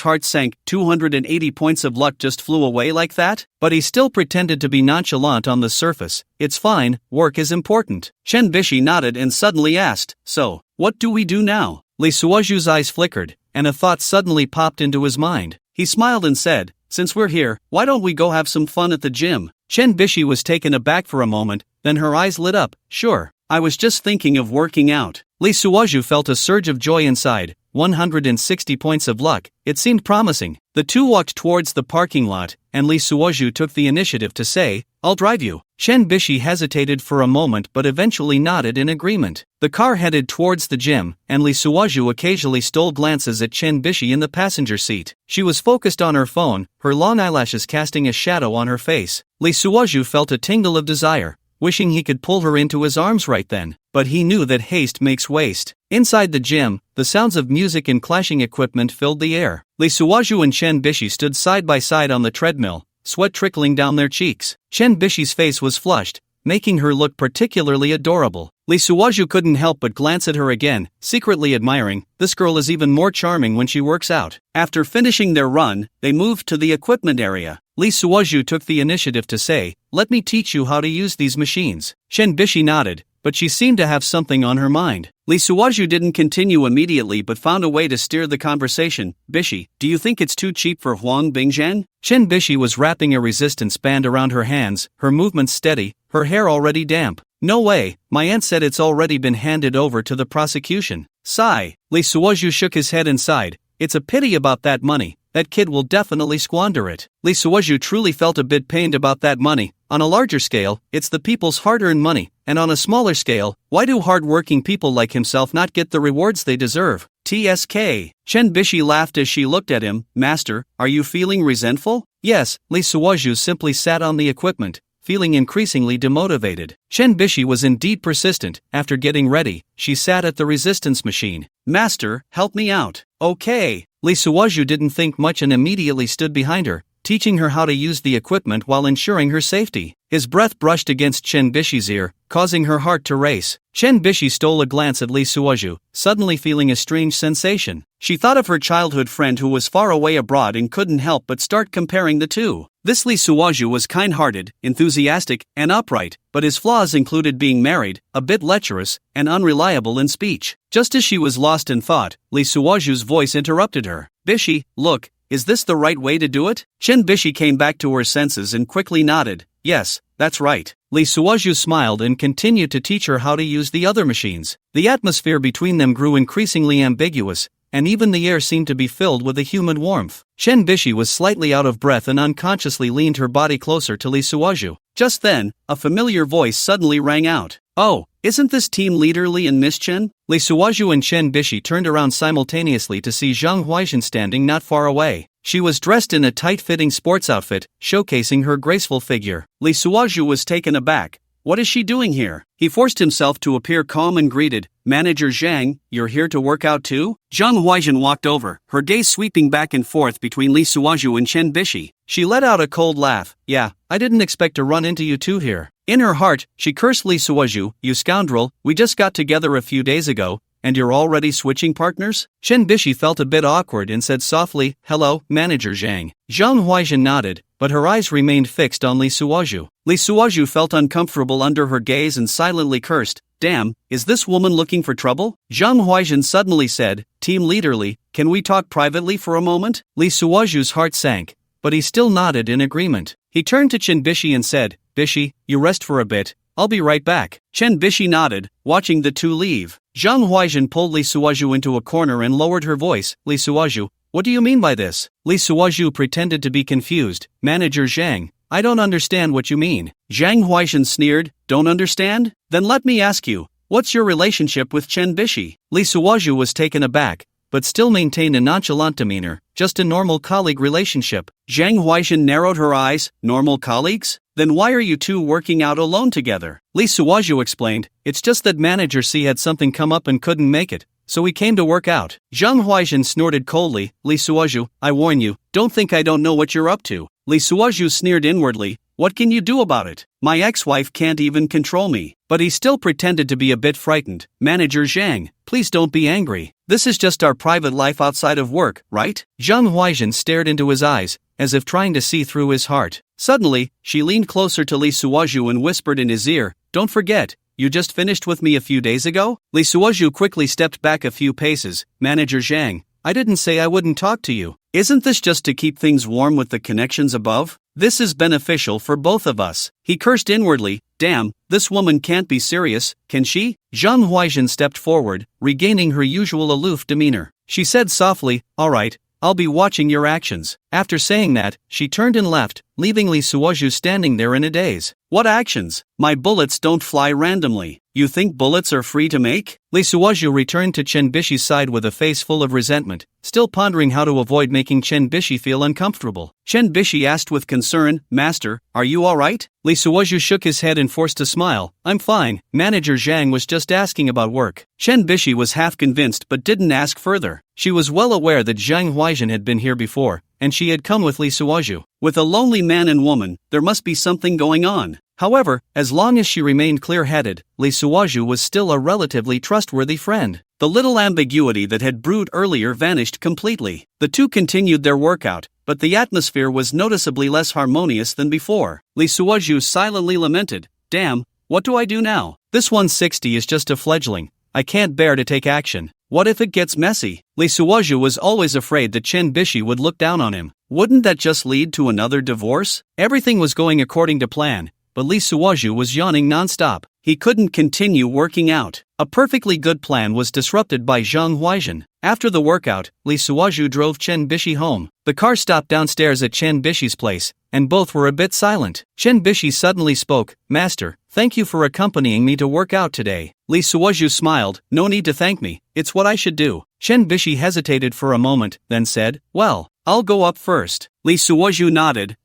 heart sank. 280 points of luck just flew away like that? But he still pretended to be nonchalant on the surface. It's fine, work is important. Chen Bishi nodded and suddenly asked, so, what do we do now? Lee Suoju's eyes flickered, and a thought suddenly popped into his mind. He smiled and said, since we're here, why don't we go have some fun at the gym? Chen Bishi was taken aback for a moment, then her eyes lit up. Sure, I was just thinking of working out. Lee Suoju felt a surge of joy inside. 160 points of luck, it seemed promising. The two walked towards the parking lot, and Lee Suoju took the initiative to say, I'll drive you. Chen Bishi hesitated for a moment but eventually nodded in agreement. The car headed towards the gym, and Lee Suoju occasionally stole glances at Chen Bishi in the passenger seat. She was focused on her phone, her long eyelashes casting a shadow on her face. Lee Suoju felt a tingle of desire, wishing he could pull her into his arms right then. But he knew that haste makes waste. Inside the gym, the sounds of music and clashing equipment filled the air. Lee Suoju and Chen Bishi stood side by side on the treadmill, sweat trickling down their cheeks. Chen Bishi's face was flushed, making her look particularly adorable. Lee Suoju couldn't help but glance at her again, secretly admiring, this girl is even more charming when she works out. After finishing their run, they moved to the equipment area. Lee Suoju took the initiative to say, let me teach you how to use these machines. Chen Bishi nodded, but she seemed to have something on her mind. Lee Suoju didn't continue immediately but found a way to steer the conversation. Bishi, do you think it's too cheap for Huang Bingzhen? Chen Bishi was wrapping a resistance band around her hands, her movements steady, her hair already damp. No way, my aunt said it's already been handed over to the prosecution. Sigh. Lee Suoju shook his head and sighed. It's a pity about that money. That kid will definitely squander it. Lee Suoju truly felt a bit pained about that money. On a larger scale, it's the people's hard-earned money, and on a smaller scale, why do hard-working people like himself not get the rewards they deserve? TSK. Chen Bishi laughed as she looked at him. Master, are you feeling resentful? Yes, Lee Suoju simply sat on the equipment, feeling increasingly demotivated. Chen Bishi was indeed persistent. After getting ready, she sat at the resistance machine. Master, help me out. Okay. Lee Suoju didn't think much and immediately stood behind her, teaching her how to use the equipment while ensuring her safety. His breath brushed against Chen Bishi's ear, causing her heart to race. Chen Bishi stole a glance at Lee Suoju, suddenly feeling a strange sensation. She thought of her childhood friend who was far away abroad and couldn't help but start comparing the two. This Lee Suoju was kind-hearted, enthusiastic, and upright, but his flaws included being married, a bit lecherous, and unreliable in speech. Just as she was lost in thought, Lee Suoju's voice interrupted her. Bishi, look, is this the right way to do it? Chen Bishi came back to her senses and quickly nodded. Yes, that's right. Lee Suoju smiled and continued to teach her how to use the other machines. The atmosphere between them grew increasingly ambiguous, and even the air seemed to be filled with a human warmth. Chen Bishi was slightly out of breath and unconsciously leaned her body closer to Lee Suoju. Just then, a familiar voice suddenly rang out. Oh, isn't this team leader Lee and Miss Chen? Lee Suoju and Chen Bishi turned around simultaneously to see Zhang Huaixin standing not far away. She was dressed in a tight-fitting sports outfit, showcasing her graceful figure. Lee Suoju was taken aback. What is she doing here? He forced himself to appear calm and greeted, Manager Zhang, you're here to work out too? Zhang Huaixin walked over, her gaze sweeping back and forth between Lee Suoju and Chen Bishi. She let out a cold laugh. Yeah, I didn't expect to run into you two here. In her heart, she cursed Lee Suoju, you scoundrel, we just got together a few days ago, and you're already switching partners? Chen Bishi felt a bit awkward and said softly, hello, Manager Zhang. Zhang Huaixin nodded, but her eyes remained fixed on Lee Suoju. Lee Suoju felt uncomfortable under her gaze and silently cursed, damn, is this woman looking for trouble? Zhang Huaixin suddenly said, Team Leader Lee, can we talk privately for a moment? Lee Suoju's heart sank, but he still nodded in agreement. He turned to Chen Bishi and said, Bishi, you rest for a bit, I'll be right back. Chen Bishi nodded, watching the two leave. Zhang Huaizhen pulled Li Suozhu into a corner and lowered her voice. Li Suozhu, what do you mean by this? Li Suozhu pretended to be confused. Manager Zhang, I don't understand what you mean. Zhang Huaizhen sneered, don't understand? Then let me ask you, what's your relationship with Chen Bishi? Li Suozhu was taken aback, but still maintained a nonchalant demeanor, just a normal colleague relationship. Zhang Huaizhen narrowed her eyes, normal colleagues? Then why are you two working out alone together? Li Suozhu explained, it's just that Manager C had something come up and couldn't make it, so we came to work out. Zhang Huaizhen snorted coldly, Li Suozhu, I warn you, don't think I don't know what you're up to. Li Suozhu sneered inwardly, what can you do about it? My ex-wife can't even control me. But he still pretended to be a bit frightened. Manager Zhang, please don't be angry. This is just our private life outside of work, right? Zhang Huaizhen stared into his eyes, as if trying to see through his heart. Suddenly, she leaned closer to Li Suozhu and whispered in his ear, don't forget, you just finished with me a few days ago? Li Suozhu quickly stepped back a few paces. Manager Zhang, I didn't say I wouldn't talk to you. Isn't this just to keep things warm with the connections above? This is beneficial for both of us. He cursed inwardly, damn, this woman can't be serious, can she? Zhang Huaizhen stepped forward, regaining her usual aloof demeanor. She said softly, alright, I'll be watching your actions. After saying that, she turned and left, leaving Li Suozhu standing there in a daze. What actions? My bullets don't fly randomly. You think bullets are free to make? Li Suozhu returned to Chen Bishi's side with a face full of resentment, still pondering how to avoid making Chen Bishi feel uncomfortable. Chen Bishi asked with concern, Master, are you alright? Li Suozhu shook his head and forced a smile. I'm fine, Manager Zhang was just asking about work. Chen Bishi was half convinced but didn't ask further. She was well aware that Zhang Huaizhen had been here before, and she had come with Li Suozhu. With a lonely man and woman, there must be something going on. However, as long as she remained clear-headed, Li Suozhu was still a relatively trustworthy friend. The little ambiguity that had brewed earlier vanished completely. The two continued their workout, but the atmosphere was noticeably less harmonious than before. Li Suozhu silently lamented, damn, what do I do now? This 160 is just a fledgling. I can't bear to take action. What if it gets messy? Li Suozhu was always afraid that Chen Bishi would look down on him. Wouldn't that just lead to another divorce? Everything was going according to plan, but Li Suozhu was yawning non-stop. He couldn't continue working out. A perfectly good plan was disrupted by Zhang Huaizhen. After the workout, Li Suozhu drove Chen Bishi home. The car stopped downstairs at Chen Bishi's place, and both were a bit silent. Chen Bishi suddenly spoke, Master, thank you for accompanying me to work out today. Li Suozhu smiled, no need to thank me, it's what I should do. Chen Bishi hesitated for a moment, then said, well, I'll go up first. Li Suozhu nodded,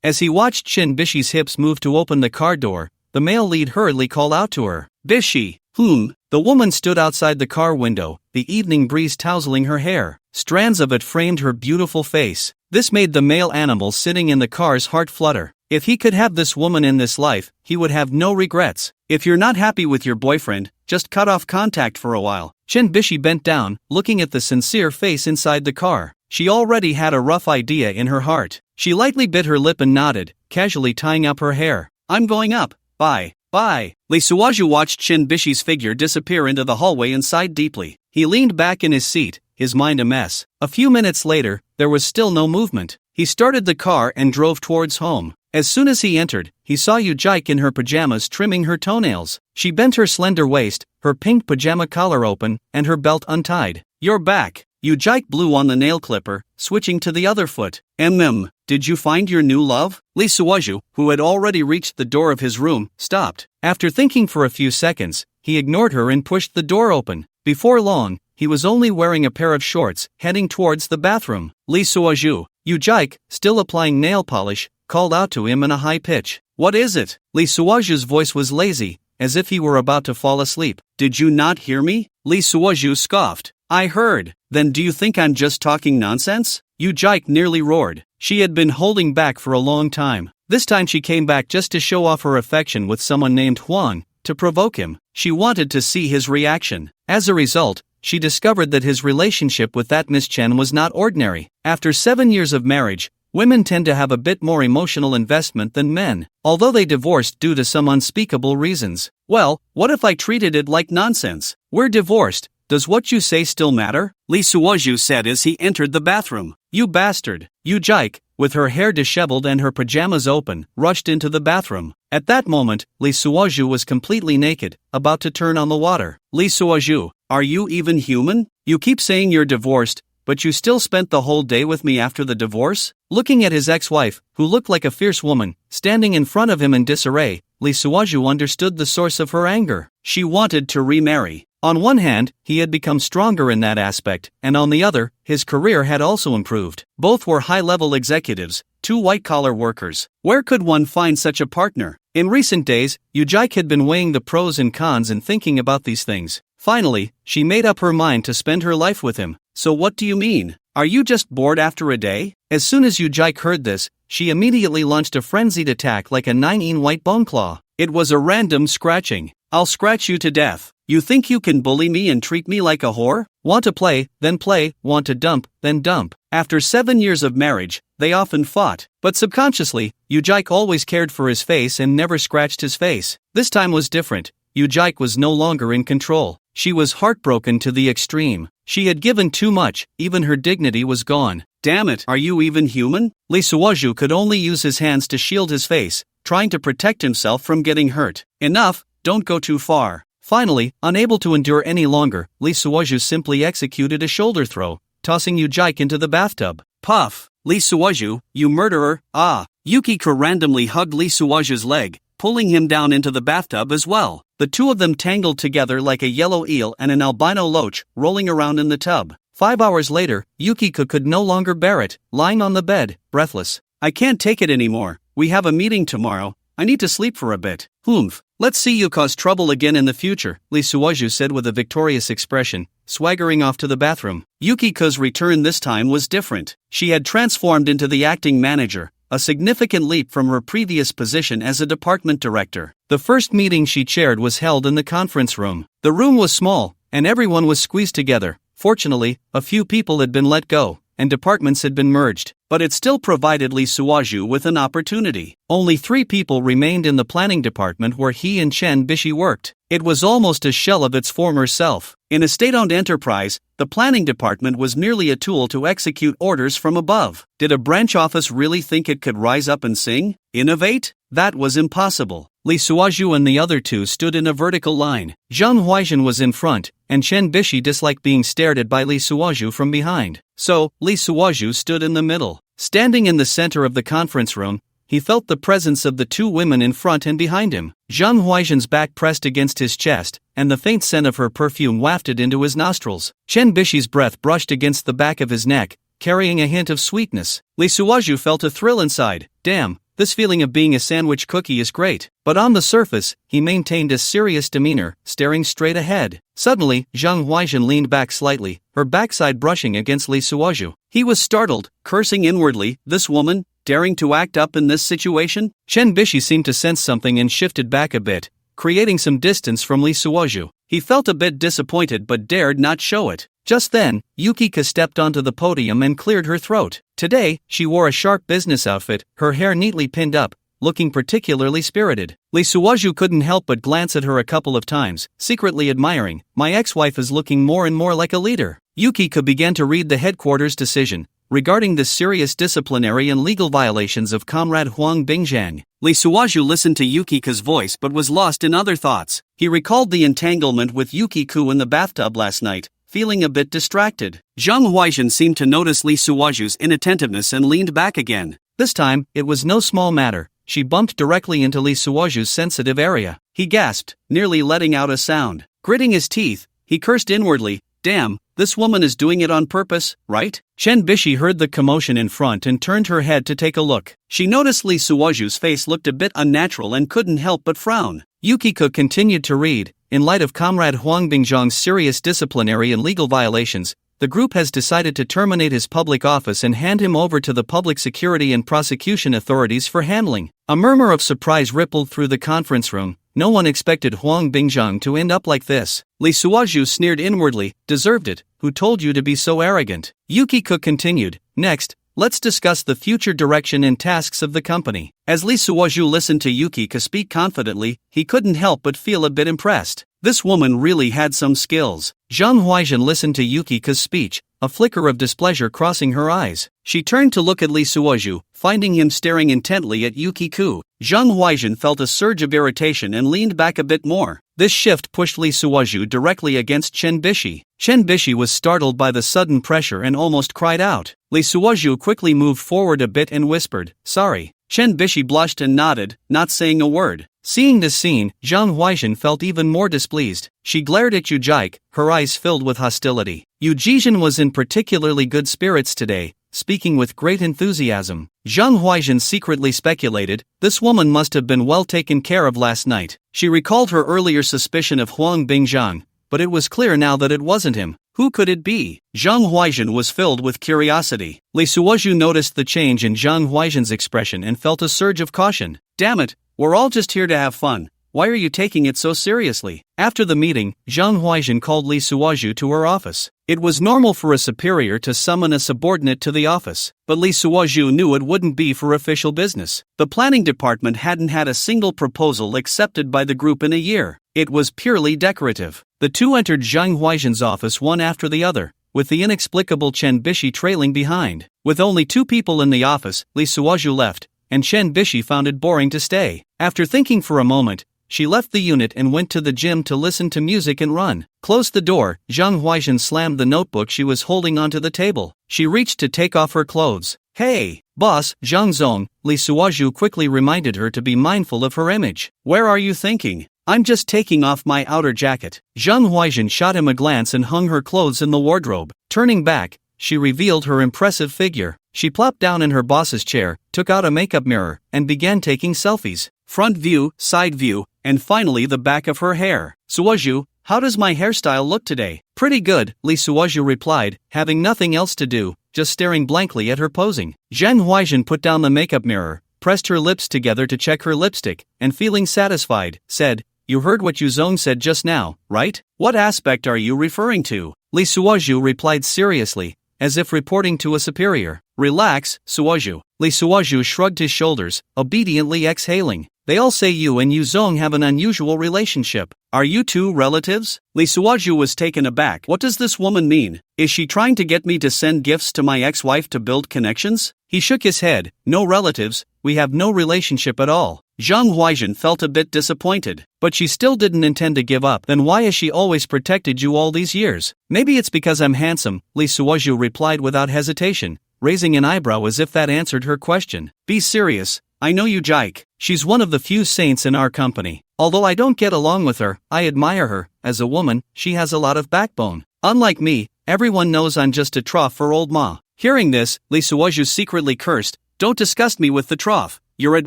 As he watched Chen Bishi's hips move to open the car door, the male lead hurriedly called out to her, Bishi, The woman stood outside the car window, the evening breeze tousling her hair. Strands of it framed her beautiful face. This made the male animal sitting in the car's heart flutter. If he could have this woman in this life, he would have no regrets. If you're not happy with your boyfriend, just cut off contact for a while. Chen Bishi bent down, looking at the sincere face inside the car. She already had a rough idea in her heart. She lightly bit her lip and nodded, casually tying up her hair. I'm going up. Bye. Bye. Li Suozhu watched Chen Bishi's figure disappear into the hallway and sighed deeply. He leaned back in his seat, his mind a mess. A few minutes later, there was still no movement. He started the car and drove towards home. As soon as he entered, he saw Yujike in her pajamas trimming her toenails. She bent her slender waist, her pink pajama collar open, and her belt untied. You're back. Yujike blew on the nail clipper, switching to the other foot. Did you find your new love? Li Suozhu, who had already reached the door of his room, stopped. After thinking for a few seconds, he ignored her and pushed the door open. Before long, he was only wearing a pair of shorts, heading towards the bathroom. Li Suozhu, Yujike, still applying nail polish, called out to him in a high pitch. What is it? Li Suozhu's voice was lazy, as if he were about to fall asleep. Did you not hear me? Li Suozhu scoffed. I heard. Then do you think I'm just talking nonsense? Yujike nearly roared. She had been holding back for a long time. This time she came back just to show off her affection with someone named Huang, to provoke him. She wanted to see his reaction. As a result, she discovered that his relationship with that Miss Chen was not ordinary. After 7 years of marriage, women tend to have a bit more emotional investment than men, although they divorced due to some unspeakable reasons. Well, what if I treated it like nonsense? We're divorced. Does what you say still matter? Li Suozhu said as he entered the bathroom. You bastard! Yu Jike, with her hair disheveled and her pajamas open, rushed into the bathroom. At that moment, Lee Suoju was completely naked, about to turn on the water. Lee Suoju, are you even human? You keep saying you're divorced, but you still spent the whole day with me after the divorce? Looking at his ex-wife, who looked like a fierce woman, standing in front of him in disarray, Lee Suoju understood the source of her anger. She wanted to remarry. On one hand, he had become stronger in that aspect, and on the other, his career had also improved. Both were high-level executives, two white-collar workers. Where could one find such a partner? In recent days, Yu Jike had been weighing the pros and cons and thinking about these things. Finally, she made up her mind to spend her life with him. So what do you mean? Are you just bored after a day? As soon as Yu Jike heard this, she immediately launched a frenzied attack like a 9-in white bone claw. It was a random scratching. I'll scratch you to death. You think you can bully me and treat me like a whore? Want to play, then play, want to dump, then dump. After 7 years of marriage, they often fought. But subconsciously, Yu Jike always cared for his face and never scratched his face. This time was different. Yu Jike was no longer in control. She was heartbroken to the extreme. She had given too much, even her dignity was gone. Damn it, are you even human? Lee Suoju could only use his hands to shield his face, trying to protect himself from getting hurt. Enough, don't go too far. Finally, unable to endure any longer, Lee Suoju simply executed a shoulder throw, tossing Yu Jike into the bathtub. Puff! Lee Suoju, you murderer! Ah! Yukiko randomly hugged Lee Suoju's leg, pulling him down into the bathtub as well. The two of them tangled together like a yellow eel and an albino loach, rolling around in the tub. 5 hours later, Yukiko could no longer bear it, lying on the bed, breathless. I can't take it anymore. We have a meeting tomorrow. I need to sleep for a bit. Humph. Let's see you cause trouble again in the future, Lee Suoju said with a victorious expression, swaggering off to the bathroom. Yukiko's return this time was different. She had transformed into the acting manager, a significant leap from her previous position as a department director. The first meeting she chaired was held in the conference room. The room was small, and everyone was squeezed together. Fortunately, a few people had been let go, and departments had been merged, but it still provided Lee Suoju with an opportunity. Only 3 people remained in the planning department where he and Chen Bishi worked. It was almost a shell of its former self. In a state-owned enterprise, the planning department was merely a tool to execute orders from above. Did a branch office really think it could rise up and sing? Innovate? That was impossible. Lee Suoju and the other 2 stood in a vertical line. Zhang Huaizhen was in front, and Chen Bishi disliked being stared at by Lee Suoju from behind. So, Lee Suoju stood in the middle. Standing in the center of the conference room, he felt the presence of the 2 women in front and behind him. Zhang Huaizhen's back pressed against his chest, and the faint scent of her perfume wafted into his nostrils. Chen Bishi's breath brushed against the back of his neck, carrying a hint of sweetness. Lee Suoju felt a thrill inside. Damn, this feeling of being a sandwich cookie is great. But on the surface, he maintained a serious demeanor, staring straight ahead. Suddenly, Zhang Huaizhen leaned back slightly, her backside brushing against Lee Suoju. He was startled, cursing inwardly, this woman, daring to act up in this situation? Chen Bishi seemed to sense something and shifted back a bit, creating some distance from Lee Suoju. He felt a bit disappointed but dared not show it. Just then, Yukiko stepped onto the podium and cleared her throat. Today, she wore a sharp business outfit, her hair neatly pinned up, looking particularly spirited. Lee Suoju couldn't help but glance at her a couple of times, secretly admiring, my ex-wife is looking more and more like a leader. Yukiko began to read the headquarters decision, regarding the serious disciplinary and legal violations of Comrade Huang Bingjiang. Lee Suoju listened to Yukiko's voice but was lost in other thoughts. He recalled the entanglement with Yukiko in the bathtub last night, feeling a bit distracted. Zhang Huaizhen seemed to notice Lee Suoju's inattentiveness and leaned back again. This time, it was no small matter. She bumped directly into Lee Suoju's sensitive area. He gasped, nearly letting out a sound. Gritting his teeth, he cursed inwardly, damn, this woman is doing it on purpose, right? Chen Bishi heard the commotion in front and turned her head to take a look. She noticed Lee Suoju's face looked a bit unnatural and couldn't help but frown. Yukiko continued to read, in light of Comrade Huang Bingjiang's serious disciplinary and legal violations, the group has decided to terminate his public office and hand him over to the public security and prosecution authorities for handling. A murmur of surprise rippled through the conference room. No one expected Huang Bingjiang to end up like this. Lee Suoju sneered inwardly, deserved it, who told you to be so arrogant? Yukiko continued, next, let's discuss the future direction and tasks of the company. As Lee Suoju listened to Yukiko speak confidently, he couldn't help but feel a bit impressed. This woman really had some skills. Zhang Huaizhen listened to Yukika's speech, a flicker of displeasure crossing her eyes. She turned to look at Li Suozhu, finding him staring intently at Yukiku. Zhang Huaizhen felt a surge of irritation and leaned back a bit more. This shift pushed Li Suozhu directly against Chen Bishi. Chen Bishi was startled by the sudden pressure and almost cried out. Li Suozhu quickly moved forward a bit and whispered, "Sorry." Chen Bishi blushed and nodded, not saying a word. Seeing this scene, Zhang Huaizhen felt even more displeased. She glared at Yu Jike, her eyes filled with hostility. Yu Jizhen was in particularly good spirits today, speaking with great enthusiasm. Zhang Huaizhen secretly speculated, this woman must have been well taken care of last night. She recalled her earlier suspicion of Huang Bingzhang, but it was clear now that it wasn't him. Who could it be? Zhang Huaizhen was filled with curiosity. Li Suozhu noticed the change in Zhang Huaizhen's expression and felt a surge of caution. Damn it, we're all just here to have fun. Why are you taking it so seriously? After the meeting, Zhang Huaizhen called Li Suozhu to her office. It was normal for a superior to summon a subordinate to the office, but Li Suozhu knew it wouldn't be for official business. The planning department hadn't had a single proposal accepted by the group in a year. It was purely decorative. The two entered Zhang Huaizhen's office one after the other, with the inexplicable Chen Bishi trailing behind. With only 2 people in the office, Li Suozhu left, and Chen Bishi found it boring to stay. After thinking for a moment, she left the unit and went to the gym to listen to music and run. Closed the door, Zhang Huaizhen slammed the notebook she was holding onto the table. She reached to take off her clothes. "Hey, boss, Zhang Zong," Li Suozhu quickly reminded her to be mindful of her image. "Where are you thinking? I'm just taking off my outer jacket." Zhang Huaizhen shot him a glance and hung her clothes in the wardrobe. Turning back, she revealed her impressive figure. She plopped down in her boss's chair, took out a makeup mirror, and began taking selfies. Front view, side view, and finally the back of her hair. "Suozhu, how does my hairstyle look today?" "Pretty good," Li Suozhu replied, having nothing else to do, just staring blankly at her posing. Zhang Huaizhen put down the makeup mirror, pressed her lips together to check her lipstick, and feeling satisfied, said, "You heard what Yuzong said just now, right? What aspect are you referring to?" Li Suozhu replied seriously, as if reporting to a superior. "Relax, Suozhu." Li Suozhu shrugged his shoulders, obediently exhaling. "They all say you and Yuzong have an unusual relationship. Are you two relatives?" Li Suozhu was taken aback. What does this woman mean? Is she trying to get me to send gifts to my ex-wife to build connections? He shook his head. "No relatives, we have no relationship at all." Zhang Huaizhen felt a bit disappointed. "But she still didn't intend to give up. Then why has she always protected you all these years?" "Maybe it's because I'm handsome," Li Suozhu replied without hesitation, raising an eyebrow as if that answered her question. "Be serious. I know Yu Jike. She's one of the few saints in our company. Although I don't get along with her, I admire her. As a woman, she has a lot of backbone. Unlike me, everyone knows I'm just a trough for old Ma." Hearing this, Li Suozhu secretly cursed. "Don't disgust me with the trough. You're at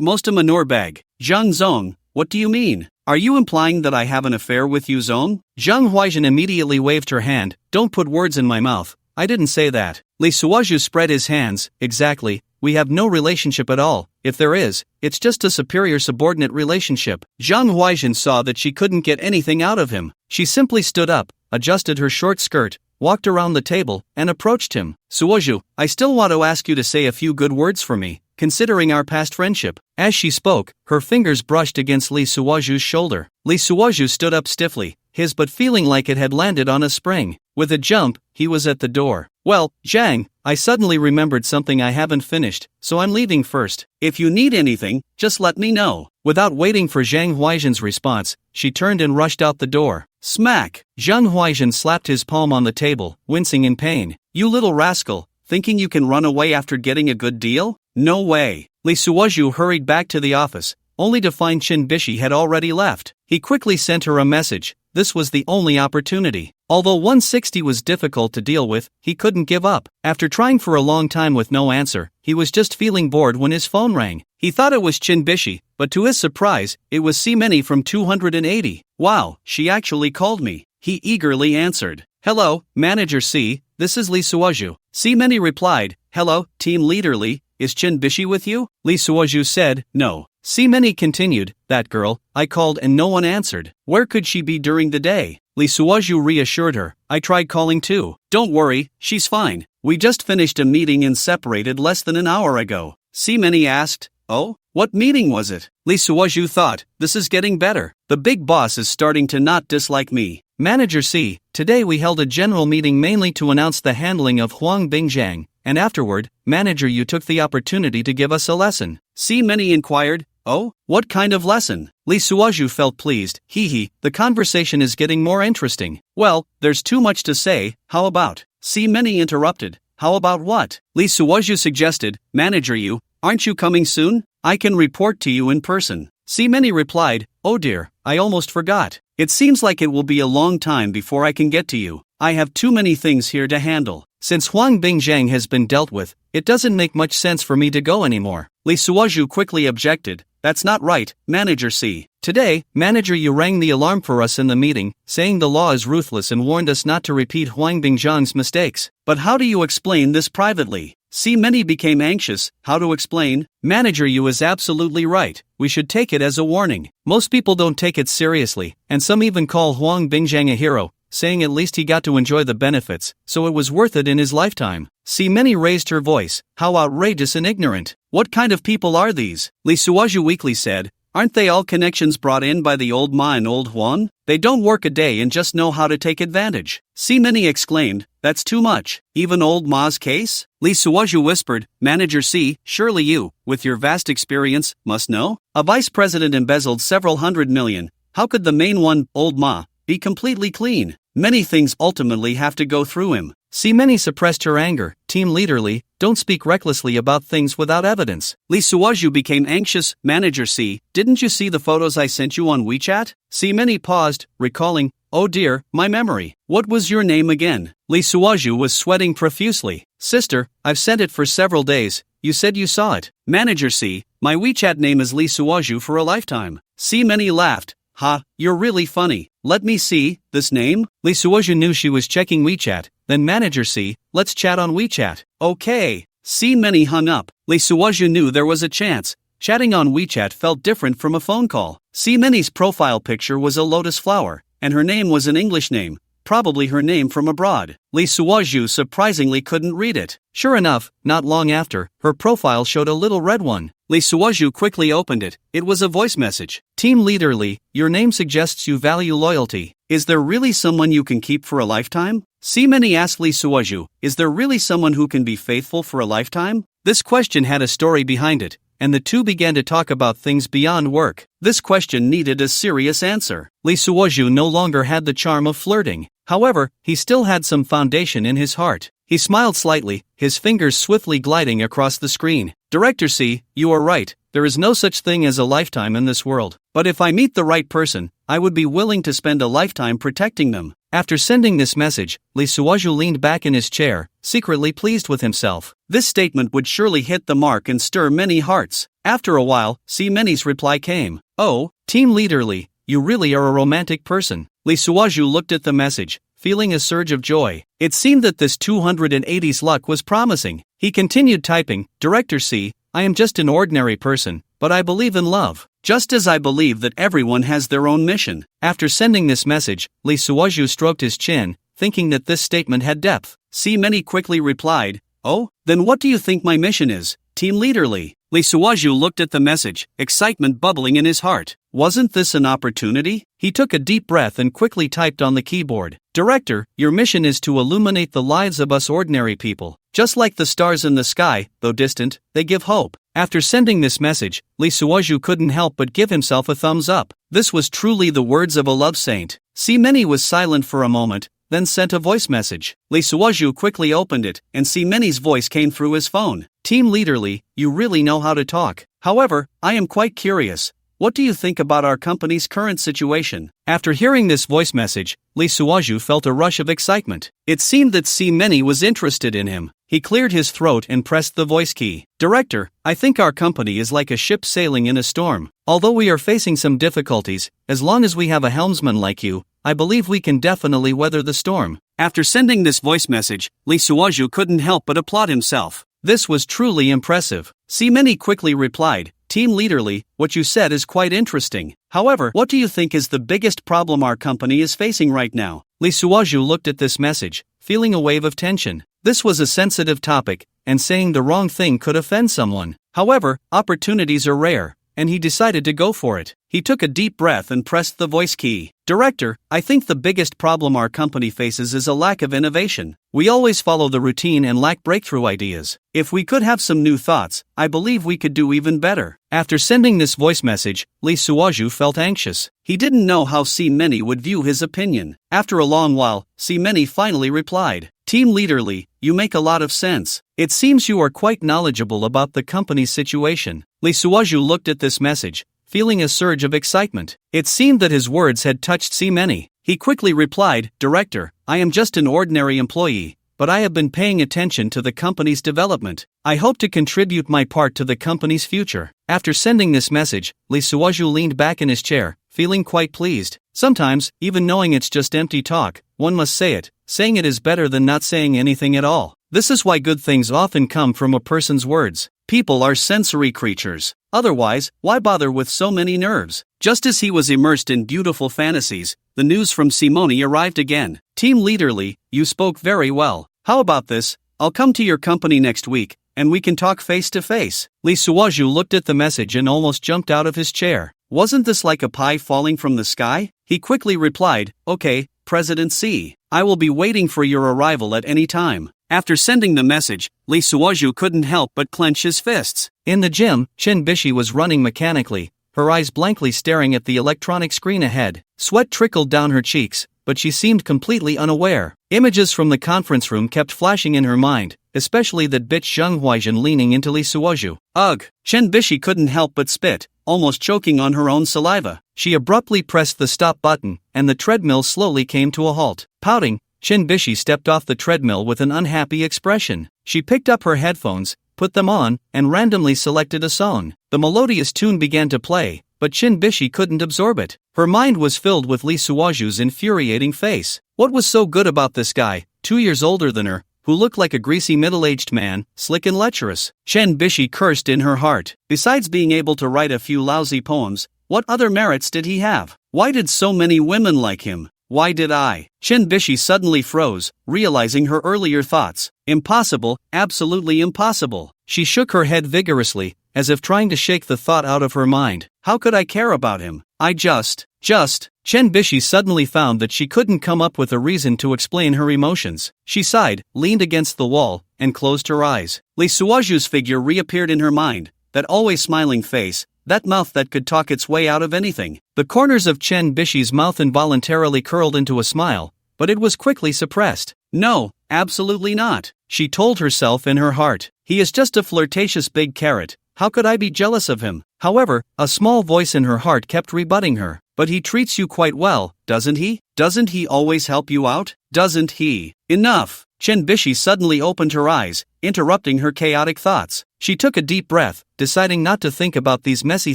most a manure bag." "Zhang Zong, what do you mean? Are you implying that I have an affair with Yuzong?" Zhang Huaizhen immediately waved her hand. "Don't put words in my mouth. I didn't say that." Li Suozhu spread his hands. "Exactly. We have no relationship at all. If there is, it's just a superior-subordinate relationship." Zhang Huaizhen saw that she couldn't get anything out of him. She simply stood up, adjusted her short skirt, walked around the table, and approached him. "Suozhu, I still want to ask you to say a few good words for me, considering our past friendship." As she spoke, her fingers brushed against Li Suozhu's shoulder. Li Suozhu stood up stiffly, his butt feeling like it had landed on a spring. With a jump, he was at the door. "Well, Zhang, I suddenly remembered something I haven't finished, so I'm leaving first. If you need anything, just let me know." Without waiting for Zhang Huaizhen's response, she turned and rushed out the door. Smack! Zhang Huaizhen slapped his palm on the table, wincing in pain. "You little rascal, thinking you can run away after getting a good deal? No way." Li Suozhu hurried back to the office, only to find Chen Bishi had already left. He quickly sent her a message. This was the only opportunity. Although 160 was difficult to deal with, he couldn't give up. After trying for a long time with no answer, he was just feeling bored when his phone rang. He thought it was Chen Bishi, but to his surprise, it was Simeni from 280. "Wow, she actually called me." He eagerly answered. "Hello, Manager C, this is Li Suozhu." Simeni replied, "Hello, Team Leader Li, is Chen Bishi with you?" Li Suozhu said, "No." Simeni continued, "That girl, I called and no one answered. Where could she be during the day?" Li Suozhu reassured her, "I tried calling too. Don't worry, she's fine. We just finished a meeting and separated less than an hour ago." Simeni asked, "Oh, what meeting was it?" Li Suozhu thought, "This is getting better. The big boss is starting to not dislike me. Manager C, today we held a general meeting mainly to announce the handling of Huang Bingjiang, and afterward, Manager you took the opportunity to give us a lesson. C Many inquired, oh, what kind of lesson? Li Suozhu felt pleased, the conversation is getting more interesting. Well, there's too much to say, how about? C Many interrupted, how about what? Li Suozhu suggested, Manager you, aren't you coming soon? I can report to you in person. C Many replied, oh dear, I almost forgot. It seems like it will be a long time before I can get to you. I have too many things here to handle. Since Huang Bingjiang has been dealt with, it doesn't make much sense for me to go anymore. Li Suozhu quickly objected, that's not right, Manager C. Today, Manager you rang the alarm for us in the meeting, saying the law is ruthless and warned us not to repeat Huang Bingjiang's mistakes. But how do you explain this privately? C Many became anxious, how to explain? Manager you is absolutely right, we should take it as a warning. Most people don't take it seriously, and some even call Huang Bingjiang a hero, saying at least he got to enjoy the benefits, so it was worth it in his lifetime. C Many raised her voice, how outrageous and ignorant. What kind of people are these? Li Suozhu weakly said, aren't they all connections brought in by the old Ma and old Huan? They don't work a day and just know how to take advantage. C Many exclaimed, that's too much. Even old Ma's case? Li Suozhu whispered, Manager C, surely you, with your vast experience, must know? A vice president embezzled several hundred million. How could the main one, old Ma, be completely clean? Many things ultimately have to go through him. C Many suppressed her anger, team leaderly, don't speak recklessly about things without evidence. Li Suozhu became anxious, Manager C, didn't you see the photos I sent you on WeChat? C Many paused, recalling, oh dear, my memory. What was your name again? Li Suozhu was sweating profusely. Sister, I've sent it for several days, you said you saw it. Manager C, my WeChat name is Li Suozhu for a lifetime. C Many laughed. Ha, you're really funny. Let me see, this name? Li Suozhu knew she was checking WeChat, then Manager C, let's chat on WeChat. Okay. C Many hung up. Li Suozhu knew there was a chance. Chatting on WeChat felt different from a phone call. C Many's profile picture was a lotus flower, and her name was an English name, probably her name from abroad. Li Suozhu surprisingly couldn't read it. Sure enough, not long after, her profile showed a little red one. Li Suozhu quickly opened it. It was a voice message. Team Leader Li, your name suggests you value loyalty. Is there really someone you can keep for a lifetime? C Many asked Li Suozhu, is there really someone who can be faithful for a lifetime? This question had a story behind it, and the two began to talk about things beyond work. This question needed a serious answer. Li Suozhu no longer had the charm of flirting. However, he still had some foundation in his heart. He smiled slightly, his fingers swiftly gliding across the screen. Director C, you are right, there is no such thing as a lifetime in this world. But if I meet the right person, I would be willing to spend a lifetime protecting them. After sending this message, Li Suozhu leaned back in his chair, secretly pleased with himself. This statement would surely hit the mark and stir many hearts. After a while, C Many's reply came. Oh, Team Leader Li, you really are a romantic person. Li Suozhu looked at the message, feeling a surge of joy. It seemed that this 280's luck was promising. He continued typing, Director C, I am just an ordinary person, but I believe in love. Just as I believe that everyone has their own mission. After sending this message, Li Suozhu stroked his chin, thinking that this statement had depth. C Many quickly replied, oh, then what do you think my mission is, Team Leader Li? Li Suozhu looked at the message, excitement bubbling in his heart. Wasn't this an opportunity? He took a deep breath and quickly typed on the keyboard. Director, your mission is to illuminate the lives of us ordinary people. Just like the stars in the sky, though distant, they give hope. After sending this message, Li Suozhu couldn't help but give himself a thumbs up. This was truly the words of a love saint. C Many was silent for a moment, then sent a voice message. Li Suozhu quickly opened it, and C Many's voice came through his phone. Team Leader Li, you really know how to talk. However, I am quite curious. What do you think about our company's current situation? After hearing this voice message, Li Suozhu felt a rush of excitement. It seemed that C Many was interested in him. He cleared his throat and pressed the voice key. Director, I think our company is like a ship sailing in a storm. Although we are facing some difficulties, as long as we have a helmsman like you, I believe we can definitely weather the storm. After sending this voice message, Li Suozhu couldn't help but applaud himself. This was truly impressive. C Many quickly replied, Team Leader Li, what you said is quite interesting. However, what do you think is the biggest problem our company is facing right now? Li Suozhu looked at this message, feeling a wave of tension. This was a sensitive topic, and saying the wrong thing could offend someone. However, opportunities are rare, and he decided to go for it. He took a deep breath and pressed the voice key. Director, I think the biggest problem our company faces is a lack of innovation. We always follow the routine and lack breakthrough ideas. If we could have some new thoughts, I believe we could do even better. After sending this voice message, Lee Suwaju felt anxious. He didn't know how Si-meni would view his opinion. After a long while, Si-meni finally replied, Team Leader Lee, you make a lot of sense. It seems you are quite knowledgeable about the company's situation. Lee Suwaju looked at this message, feeling a surge of excitement. It seemed that his words had touched Si-meni. He quickly replied, Director, I am just an ordinary employee, but I have been paying attention to the company's development. I hope to contribute my part to the company's future. After sending this message, Lee Suwaju leaned back in his chair, feeling quite pleased. Sometimes, even knowing it's just empty talk, one must say it. Saying it is better than not saying anything at all. This is why good things often come from a person's words. People are sensory creatures. Otherwise, why bother with so many nerves? Just as he was immersed in beautiful fantasies, the news from Si-meni arrived again. Team Leader Lee, you spoke very well. How about this? I'll come to your company next week, and we can talk face to face. Lee Suwaju looked at the message and almost jumped out of his chair. Wasn't this like a pie falling from the sky? He quickly replied, Okay, President C. I will be waiting for your arrival at any time. After sending the message, Lee Suwaju couldn't help but clench his fists. In the gym, Shin Bishi was running mechanically, her eyes blankly staring at the electronic screen ahead. Sweat trickled down her cheeks, but she seemed completely unaware. Images from the conference room kept flashing in her mind, especially that bitch Zheng Huaizhen leaning into Lee Suwaju. Ugh! Shin Bishi couldn't help but spit, almost choking on her own saliva. She abruptly pressed the stop button, and the treadmill slowly came to a halt. Pouting, Shin Bishi stepped off the treadmill with an unhappy expression. She picked up her headphones, put them on, and randomly selected a song. The melodious tune began to play, but Shin Bishi couldn't absorb it. Her mind was filled with Lee Suwaju's infuriating face. What was so good about this guy, 2 years older than her, who looked like a greasy middle-aged man, slick and lecherous? Shin Bishi cursed in her heart. Besides being able to write a few lousy poems, what other merits did he have? Why did so many women like him? Why did I? Shin Bishi suddenly froze, realizing her earlier thoughts. Impossible, absolutely impossible. She shook her head vigorously, as if trying to shake the thought out of her mind. How could I care about him? Shin Bishi suddenly found that she couldn't come up with a reason to explain her emotions. She sighed, leaned against the wall, and closed her eyes. Lee Suwaju's figure reappeared in her mind, that always smiling face, that mouth that could talk its way out of anything. The corners of Shin Bishi's mouth involuntarily curled into a smile, but it was quickly suppressed. No, absolutely not, she told herself in her heart. He is just a flirtatious big carrot. How could I be jealous of him? However, a small voice in her heart kept rebutting her. But he treats you quite well, doesn't he? Doesn't he always help you out? Doesn't he? Enough! Shin Bishi suddenly opened her eyes, interrupting her chaotic thoughts. She took a deep breath, deciding not to think about these messy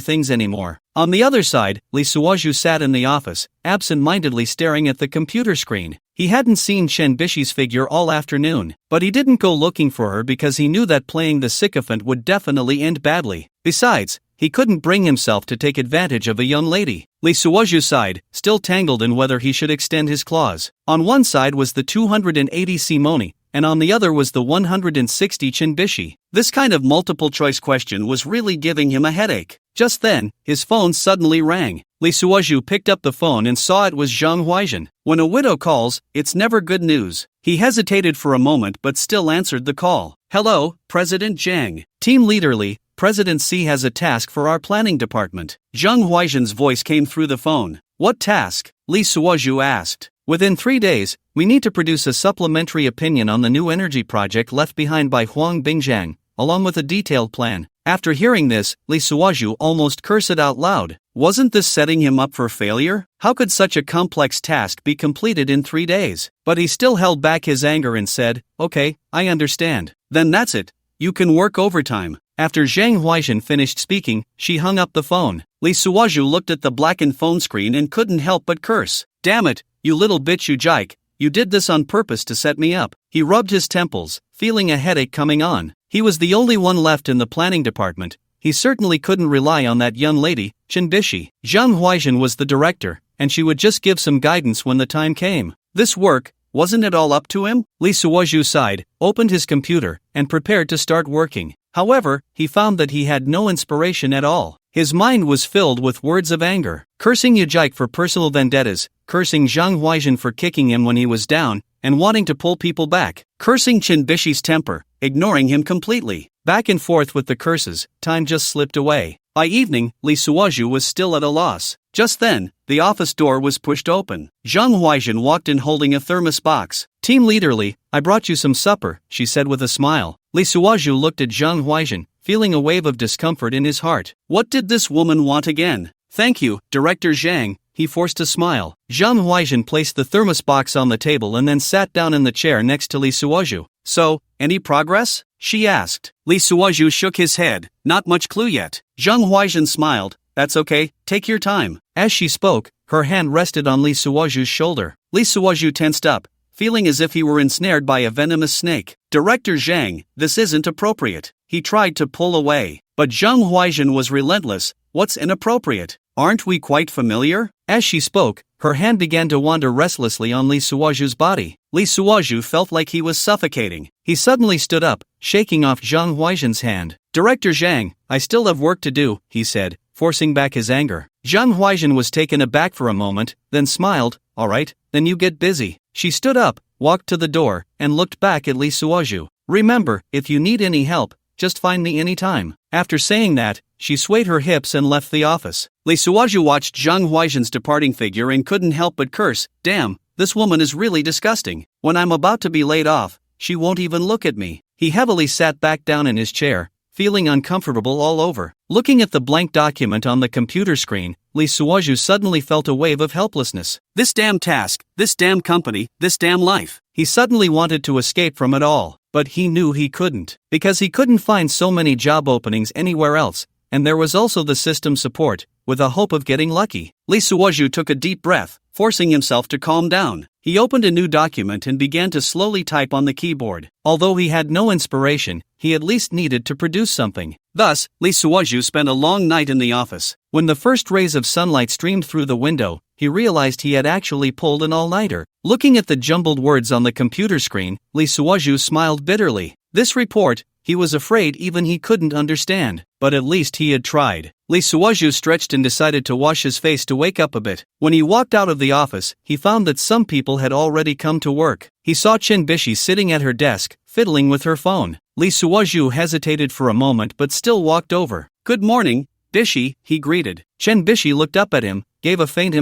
things anymore. On the other side, Lee Suwaju sat in the office, absent-mindedly staring at the computer screen. He hadn't seen Shin Bishi's figure all afternoon, but he didn't go looking for her because he knew that playing the sycophant would definitely end badly. Besides, he couldn't bring himself to take advantage of a young lady. Lee Suwaju sighed, still tangled in whether he should extend his claws. On one side was the 280 Si-meni, and on the other was the 160 Shin Bishi. This kind of multiple-choice question was really giving him a headache. Just then, his phone suddenly rang. Lee Suwaju picked up the phone and saw it was Zheng Huaizhen. When a widow calls, it's never good news. He hesitated for a moment but still answered the call. Hello, President Zheng. Team Leader Lee, President C has a task for our planning department. Zheng Huaizhen's voice came through the phone. What task? Lee Suwaju asked. Within 3 days, we need to produce a supplementary opinion on the new energy project left behind by Huang Bingjiang, along with a detailed plan. After hearing this, Lee Suwaju almost cursed out loud. Wasn't this setting him up for failure? How could such a complex task be completed in 3 days? But he still held back his anger and said, Okay, I understand. Then that's it. You can work overtime. After Zheng Huaizhen finished speaking, she hung up the phone. Lee Suwaju looked at the blackened phone screen and couldn't help but curse. Damn it, you little bitch you jike. You did this on purpose to set me up. He rubbed his temples, feeling a headache coming on. He was the only one left in the planning department. He certainly couldn't rely on that young lady, Shin Bishi. Zheng Huaizhen was the director, and she would just give some guidance when the time came. This work, wasn't it all up to him? Lee Suwaju sighed, opened his computer, and prepared to start working. However, he found that he had no inspiration at all. His mind was filled with words of anger, cursing Yujike for personal vendettas, cursing Zhang Huaijin for kicking him when he was down, and wanting to pull people back, cursing Chinbishi's temper, ignoring him completely. Back and forth with the curses, time just slipped away. By evening, Lee Suoju was still at a loss. Just then, the office door was pushed open. Zhang Huaijin walked in holding a thermos box. "Team leader Lee, I brought you some supper," she said with a smile. Lee Suoju looked at Zhang Huaijin, feeling a wave of discomfort in his heart. What did this woman want again? "Thank you, Director Zhang," he forced a smile. Zhang Huaijin placed the thermos box on the table and then sat down in the chair next to Lee Suoju. "So, any progress?" she asked. Lee Suoju shook his head. "Not much clue yet." Zhang Huaijin smiled. "That's okay, take your time." As she spoke, her hand rested on Lee Suoju's shoulder. Lee Suoju tensed up, feeling as if he were ensnared by a venomous snake. "Director Zhang, this isn't appropriate." He tried to pull away, but Zhang Huaijin was relentless. "What's inappropriate? Aren't we quite familiar?" As she spoke, her hand began to wander restlessly on Lee Suoju's body. Lee Suoju felt like he was suffocating. He suddenly stood up, shaking off Zhang Huaijin's hand. "Director Zhang, I still have work to do," he said, forcing back his anger. Zhang Huaijin was taken aback for a moment, then smiled. "All right, then you get busy." She stood up, walked to the door, and looked back at Lee Suoju. "Remember, if you need any help, just find me anytime." After saying that, she swayed her hips and left the office. Lee Suoju watched Zhang Huaijin's departing figure and couldn't help but curse. "Damn, this woman is really disgusting. When I'm about to be laid off, she won't even look at me." He heavily sat back down in his chair, feeling uncomfortable all over. Looking at the blank document on the computer screen, Lee Suoju suddenly felt a wave of helplessness. This damn task, this damn company, this damn life. He suddenly wanted to escape from it all, but he knew he couldn't, because he couldn't find so many job openings anywhere else, and there was also the system support, with a hope of getting lucky. Lee Suoju took a deep breath, forcing himself to calm down. He opened a new document and began to slowly type on the keyboard. Although he had no inspiration, he at least needed to produce something. Thus, Lee Suoju spent a long night in the office. When the first rays of sunlight streamed through the window, he realized he had actually pulled an all-nighter. Looking at the jumbled words on the computer screen, Lee Suoju smiled bitterly. This report, he was afraid even he couldn't understand, but at least he had tried. Lee Suoju stretched and decided to wash his face to wake up a bit. When he walked out of the office, he found that some people had already come to work. He saw Chinbishi sitting at her desk, fiddling with her phone. Lee Suoju hesitated for a moment but still walked over. "Good morning, Bishi," he greeted. Chinbishi looked up at him, gave a faint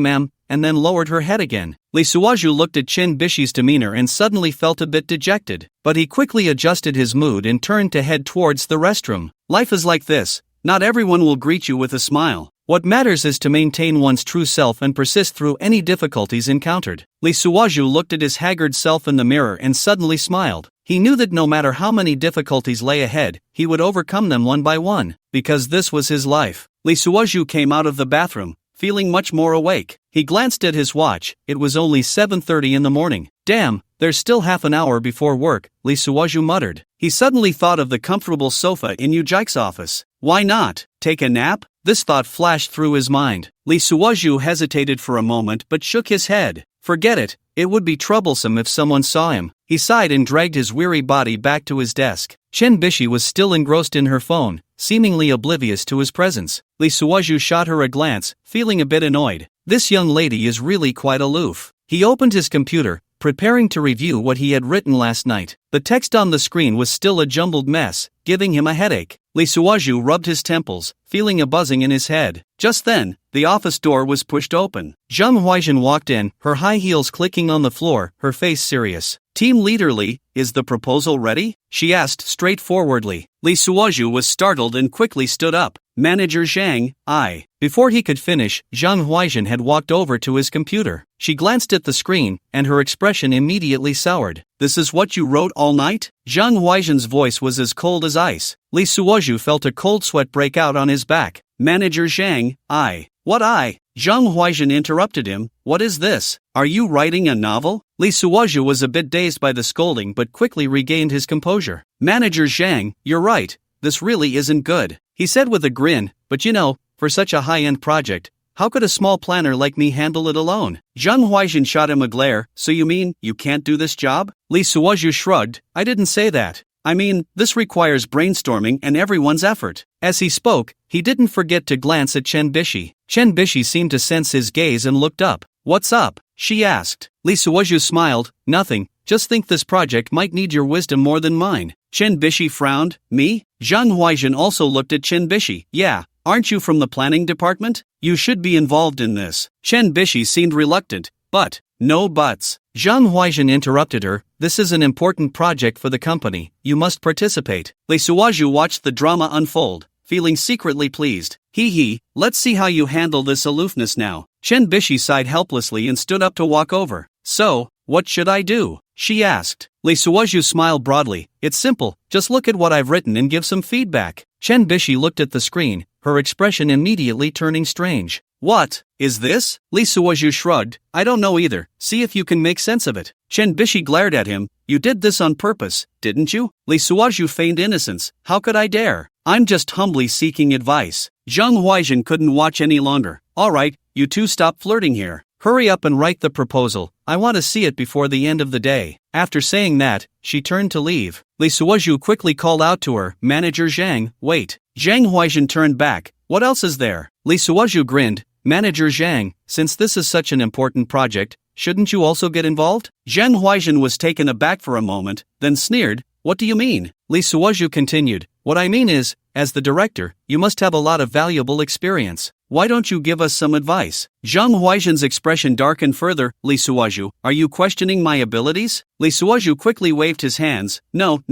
and then lowered her head again. Lee Suoju looked at Chinbishi's demeanor and suddenly felt a bit dejected, but he quickly adjusted his mood and turned to head towards the restroom. Life is like this. Not everyone will greet you with a smile. What matters is to maintain one's true self and persist through any difficulties encountered. Lee Suoju looked at his haggard self in the mirror and suddenly smiled. He knew that no matter how many difficulties lay ahead, he would overcome them one by one, because this was his life. Lee Suoju came out of the bathroom, feeling much more awake. He glanced at his watch. It was only 7:30 in the morning. "Damn, there's still half an hour before work," Lee Suoju muttered. He suddenly thought of the comfortable sofa in Yujike's office. Why not take a nap? This thought flashed through his mind. Lee Suoju hesitated for a moment but shook his head. Forget it, it would be troublesome if someone saw him. He sighed and dragged his weary body back to his desk. Chinbishi was still engrossed in her phone, seemingly oblivious to his presence. Lee Suoju shot her a glance, feeling a bit annoyed. This young lady is really quite aloof. He opened his computer, preparing to review what he had written last night. The text on the screen was still a jumbled mess, giving him a headache. Lee Suoju rubbed his temples, feeling a buzzing in his head. Just then, the office door was pushed open. Zhang Huaijin walked in, her high heels clicking on the floor, her face serious. "Team leader Lee, is the proposal ready?" she asked straightforwardly. Lee Suoju was startled and quickly stood up. "Manager Zhang, I." Before he could finish, Zhang Huaijin had walked over to his computer. She glanced at the screen, and her expression immediately soured. "This is what you wrote all night?" Zhang Huaijin's voice was as cold as ice. Lee Suoju felt a cold sweat break out on his back. "Manager Zhang, I." "What I?" Zhang Huaijin interrupted him. "What is this? Are you writing a novel?" Lee Suoju was a bit dazed by the scolding but quickly regained his composure. "Manager Zhang, you're right, this really isn't good," he said with a grin, "but you know, for such a high-end project, how could a small planner like me handle it alone?" Zhang Huaijin shot him a glare. "So you mean, you can't do this job?" Lee Suoju shrugged. "I didn't say that. I mean, this requires brainstorming and everyone's effort. As he spoke, he didn't forget to glance at Chen Bishi. Chen Bishi seemed to sense his gaze and looked up. What's up? She asked. Lee Suozhu smiled. Nothing, just think this project might need your wisdom more than mine. Chen Bishi frowned. Me? Zhang Huaijin also looked at Chen Bishi. Yeah, aren't you from the planning department? You should be involved in this. Chen Bishi seemed reluctant. But, no buts. Zhang Huaijin interrupted her. This is an important project for the company. You must participate. Lee Suozhu watched the drama unfold, feeling secretly pleased. Hee, let's see how you handle this aloofness now. Chen Bishi sighed helplessly and stood up to walk over. So, what should I do? She asked. Lee Suozhu smiled broadly. It's simple, just look at what I've written and give some feedback. Chen Bishi looked at the screen, her expression immediately turning strange. What is this? Lee Suozhu shrugged. I don't know either. See if you can make sense of it. Chen Bishi glared at him. You did this on purpose, didn't you? Lee Suozhu feigned innocence. How could I dare? I'm just humbly seeking advice. Zhang Huaijin couldn't watch any longer. All right, you two stop flirting here. Hurry up and write the proposal. I want to see it before the end of the day. After saying that, she turned to leave. Lee Suozhu quickly called out to her, Manager Zhang, wait. Zhang Huaijin turned back. What else is there? Lee Suozhu grinned. Manager Zhang, since this is such an important project, shouldn't you also get involved? Zhang Huaijin was taken aback for a moment, then sneered. What do you mean? Lee Suozhu continued. What I mean is, as the director, you must have a lot of valuable experience. Why don't you give us some advice? Zhang Huaijin's expression darkened further. Lee Suozhu, are you questioning my abilities? Lee Suozhu quickly waved his hands. No,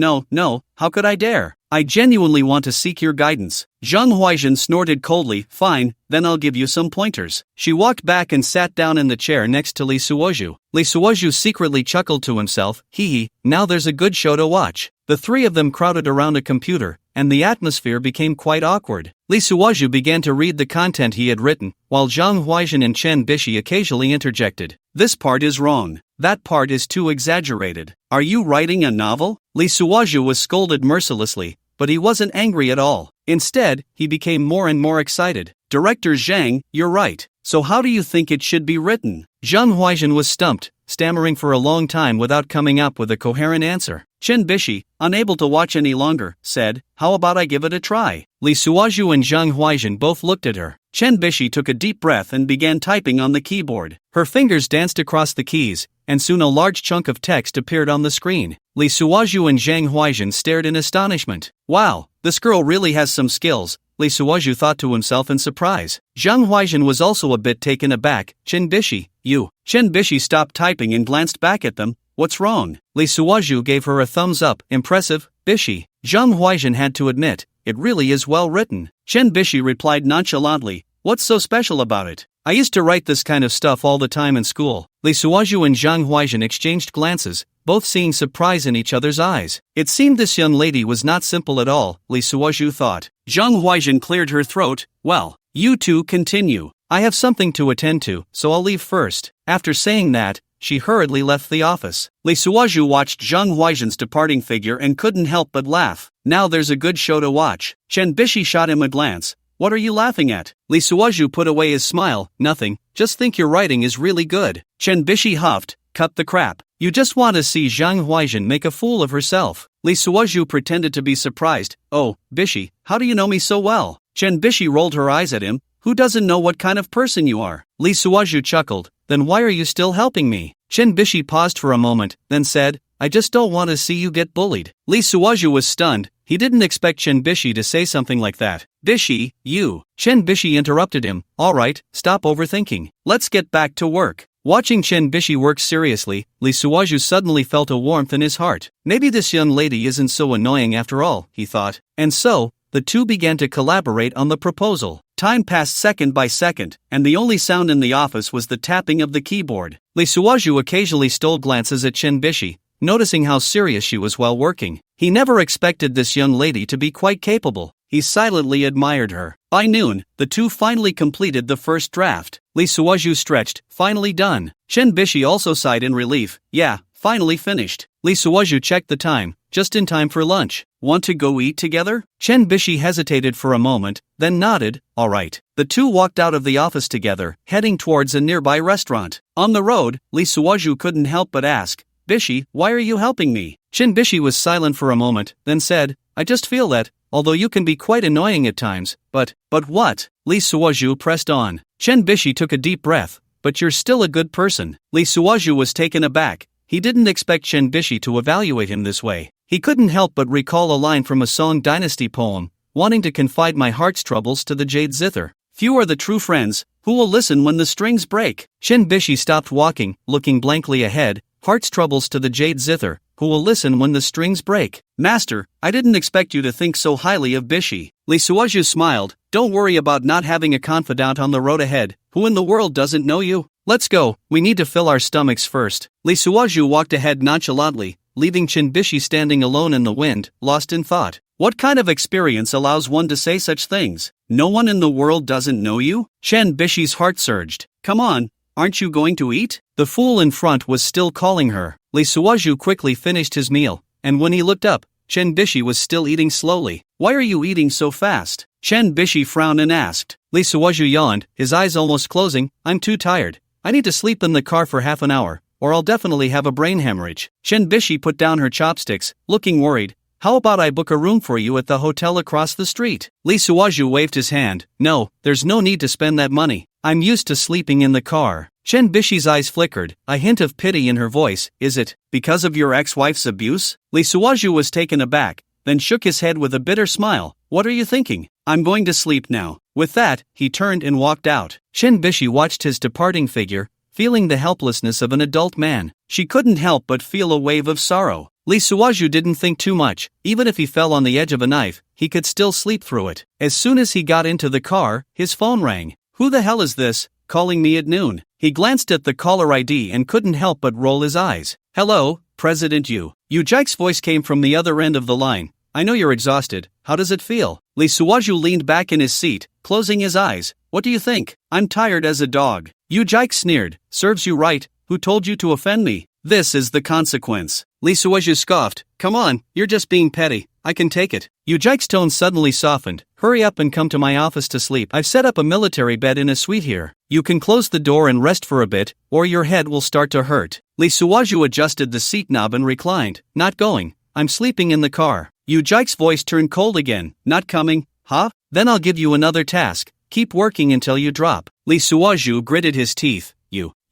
how could I dare? I genuinely want to seek your guidance. Zhang Huaijin snorted coldly. Fine, then I'll give you some pointers. She walked back and sat down in the chair next to Lee Suozhu. Lee Suozhu secretly chuckled to himself. Hee, now there's a good show to watch. The three of them crowded around a computer, and the atmosphere became quite awkward. Lee Suozhu began to read the content he had written, while Zhang Huaijin and Chen Bishi occasionally interjected. This part is wrong. That part is too exaggerated. Are you writing a novel? Lee Suozhu was scolded mercilessly, but he wasn't angry at all. Instead, he became more and more excited. Director Zhang, you're right. So how do you think it should be written? Zhang Huaijin was stumped, stammering for a long time without coming up with a coherent answer. Chen Bishi, unable to watch any longer, said, how about I give it a try? Lee Suozhu and Zhang Huaijin both looked at her. Chen Bishi took a deep breath and began typing on the keyboard. Her fingers danced across the keys, and soon a large chunk of text appeared on the screen. Lee Suozhu and Zhang Huaijin stared in astonishment. Wow, this girl really has some skills, Lee Suozhu thought to himself in surprise. Zhang Huaijin was also a bit taken aback. Chen Bishi, you. Chen Bishi stopped typing and glanced back at them. What's wrong? Lee Suozhu gave her a thumbs up. Impressive, Bishi. Zhang Huaijin had to admit, it really is well written. Chen Bishi replied nonchalantly, what's so special about it? I used to write this kind of stuff all the time in school. Lee Suozhu and Zhang Huaijin exchanged glances, both seeing surprise in each other's eyes. It seemed this young lady was not simple at all, Lee Suozhu thought. Zhang Huaijin cleared her throat. Well, you two continue. I have something to attend to, so I'll leave first. After saying that, she hurriedly left the office. Lee Suozhu watched Zhang Huaijin's departing figure and couldn't help but laugh. Now there's a good show to watch. Chen Bishi shot him a glance. What are you laughing at? Lee Suozhu put away his smile. Nothing, just think your writing is really good. Chen Bishi huffed. Cut the crap. You just want to see Zhang Huaijin make a fool of herself. Lee Suozhu pretended to be surprised. Oh, Bishi, how do you know me so well? Chen Bishi rolled her eyes at him. Who doesn't know what kind of person you are? Lee Suozhu chuckled. Then why are you still helping me? Chen Bishi paused for a moment, then said, I just don't want to see you get bullied. Lee Suozhu was stunned. He didn't expect Chen Bishi to say something like that. Bishi, you. Chen Bishi interrupted him. All right, stop overthinking. Let's get back to work. Watching Chen Bishi work seriously, Lee Suozhu suddenly felt a warmth in his heart. Maybe this young lady isn't so annoying after all, he thought. And so, the two began to collaborate on the proposal. Time passed second by second, and the only sound in the office was the tapping of the keyboard. Lee Suozhu occasionally stole glances at Chen Bishi, noticing how serious she was while working. He never expected this young lady to be quite capable. He silently admired her. By noon, the two finally completed the first draft. Lee Suozhu stretched. Finally done. Chen Bishi also sighed in relief. Yeah, finally finished. Lee Suozhu checked the time, just in time for lunch. Want to go eat together? Chen Bishi hesitated for a moment, then nodded. All right. The two walked out of the office together, heading towards a nearby restaurant. On the road, Lee Suozhu couldn't help but ask, Bishi, why are you helping me? Shinbishi was silent for a moment, then said, I just feel that, although you can be quite annoying at times, but what? Lee Suoju pressed on. Shinbishi took a deep breath, but you're still a good person. Lee Suoju was taken aback. He didn't expect Shinbishi to evaluate him this way. He couldn't help but recall a line from a Song Dynasty poem, wanting to confide my heart's troubles to the jade zither. Few are the true friends, who will listen when the strings break. Shinbishi stopped walking, looking blankly ahead. Heart's troubles to the jade zither, who will listen when the strings break. Master, I didn't expect you to think so highly of Bishi. Lee Suoju smiled. Don't worry about not having a confidant on the road ahead. Who in the world doesn't know you? Let's go, we need to fill our stomachs first. Lee Suoju walked ahead nonchalantly, leaving Shinbishi standing alone in the wind, lost in thought. What kind of experience allows one to say such things? No one in the world doesn't know you? Shinbishi's heart surged. Come on, aren't you going to eat? The fool in front was still calling her. Lee Suoju quickly finished his meal, and when he looked up, Shinbishi was still eating slowly. Why are you eating so fast? Shinbishi frowned and asked. Lee Suoju yawned, his eyes almost closing. I'm too tired. I need to sleep in the car for half an hour, or I'll definitely have a brain hemorrhage. Shinbishi put down her chopsticks, looking worried. How about I book a room for you at the hotel across the street? Lee Suoju waved his hand. No, there's no need to spend that money. I'm used to sleeping in the car. Shinbishi's eyes flickered, a hint of pity in her voice. Is it because of your ex-wife's abuse? Lee Suoju was taken aback, then shook his head with a bitter smile. What are you thinking? I'm going to sleep now. With that, he turned and walked out. Shinbishi watched his departing figure, feeling the helplessness of an adult man. She couldn't help but feel a wave of sorrow. Lee Suoju didn't think too much. Even if he fell on the edge of a knife, he could still sleep through it. As soon as he got into the car, his phone rang. Who the hell is this, calling me at noon? He glanced at the caller ID and couldn't help but roll his eyes. Hello, President Yu. Yu Jaik's voice came from the other end of the line. I know you're exhausted. How does it feel? Lee Suoju leaned back in his seat, closing his eyes. What do you think? I'm tired as a dog. Yu Jaik sneered. Serves you right. Who told you to offend me? This is the consequence. Lee Suoju scoffed. Come on, you're just being petty. I can take it. Yu Jaik's tone suddenly softened. Hurry up and come to my office to sleep. I've set up a military bed in a suite here. You can close the door and rest for a bit, or your head will start to hurt. Lee Suoju adjusted the seat knob and reclined. Not going. I'm sleeping in the car. Yu Jaik's voice turned cold again. Not coming? Huh? Then I'll give you another task. Keep working until you drop. Lee Suoju gritted his teeth.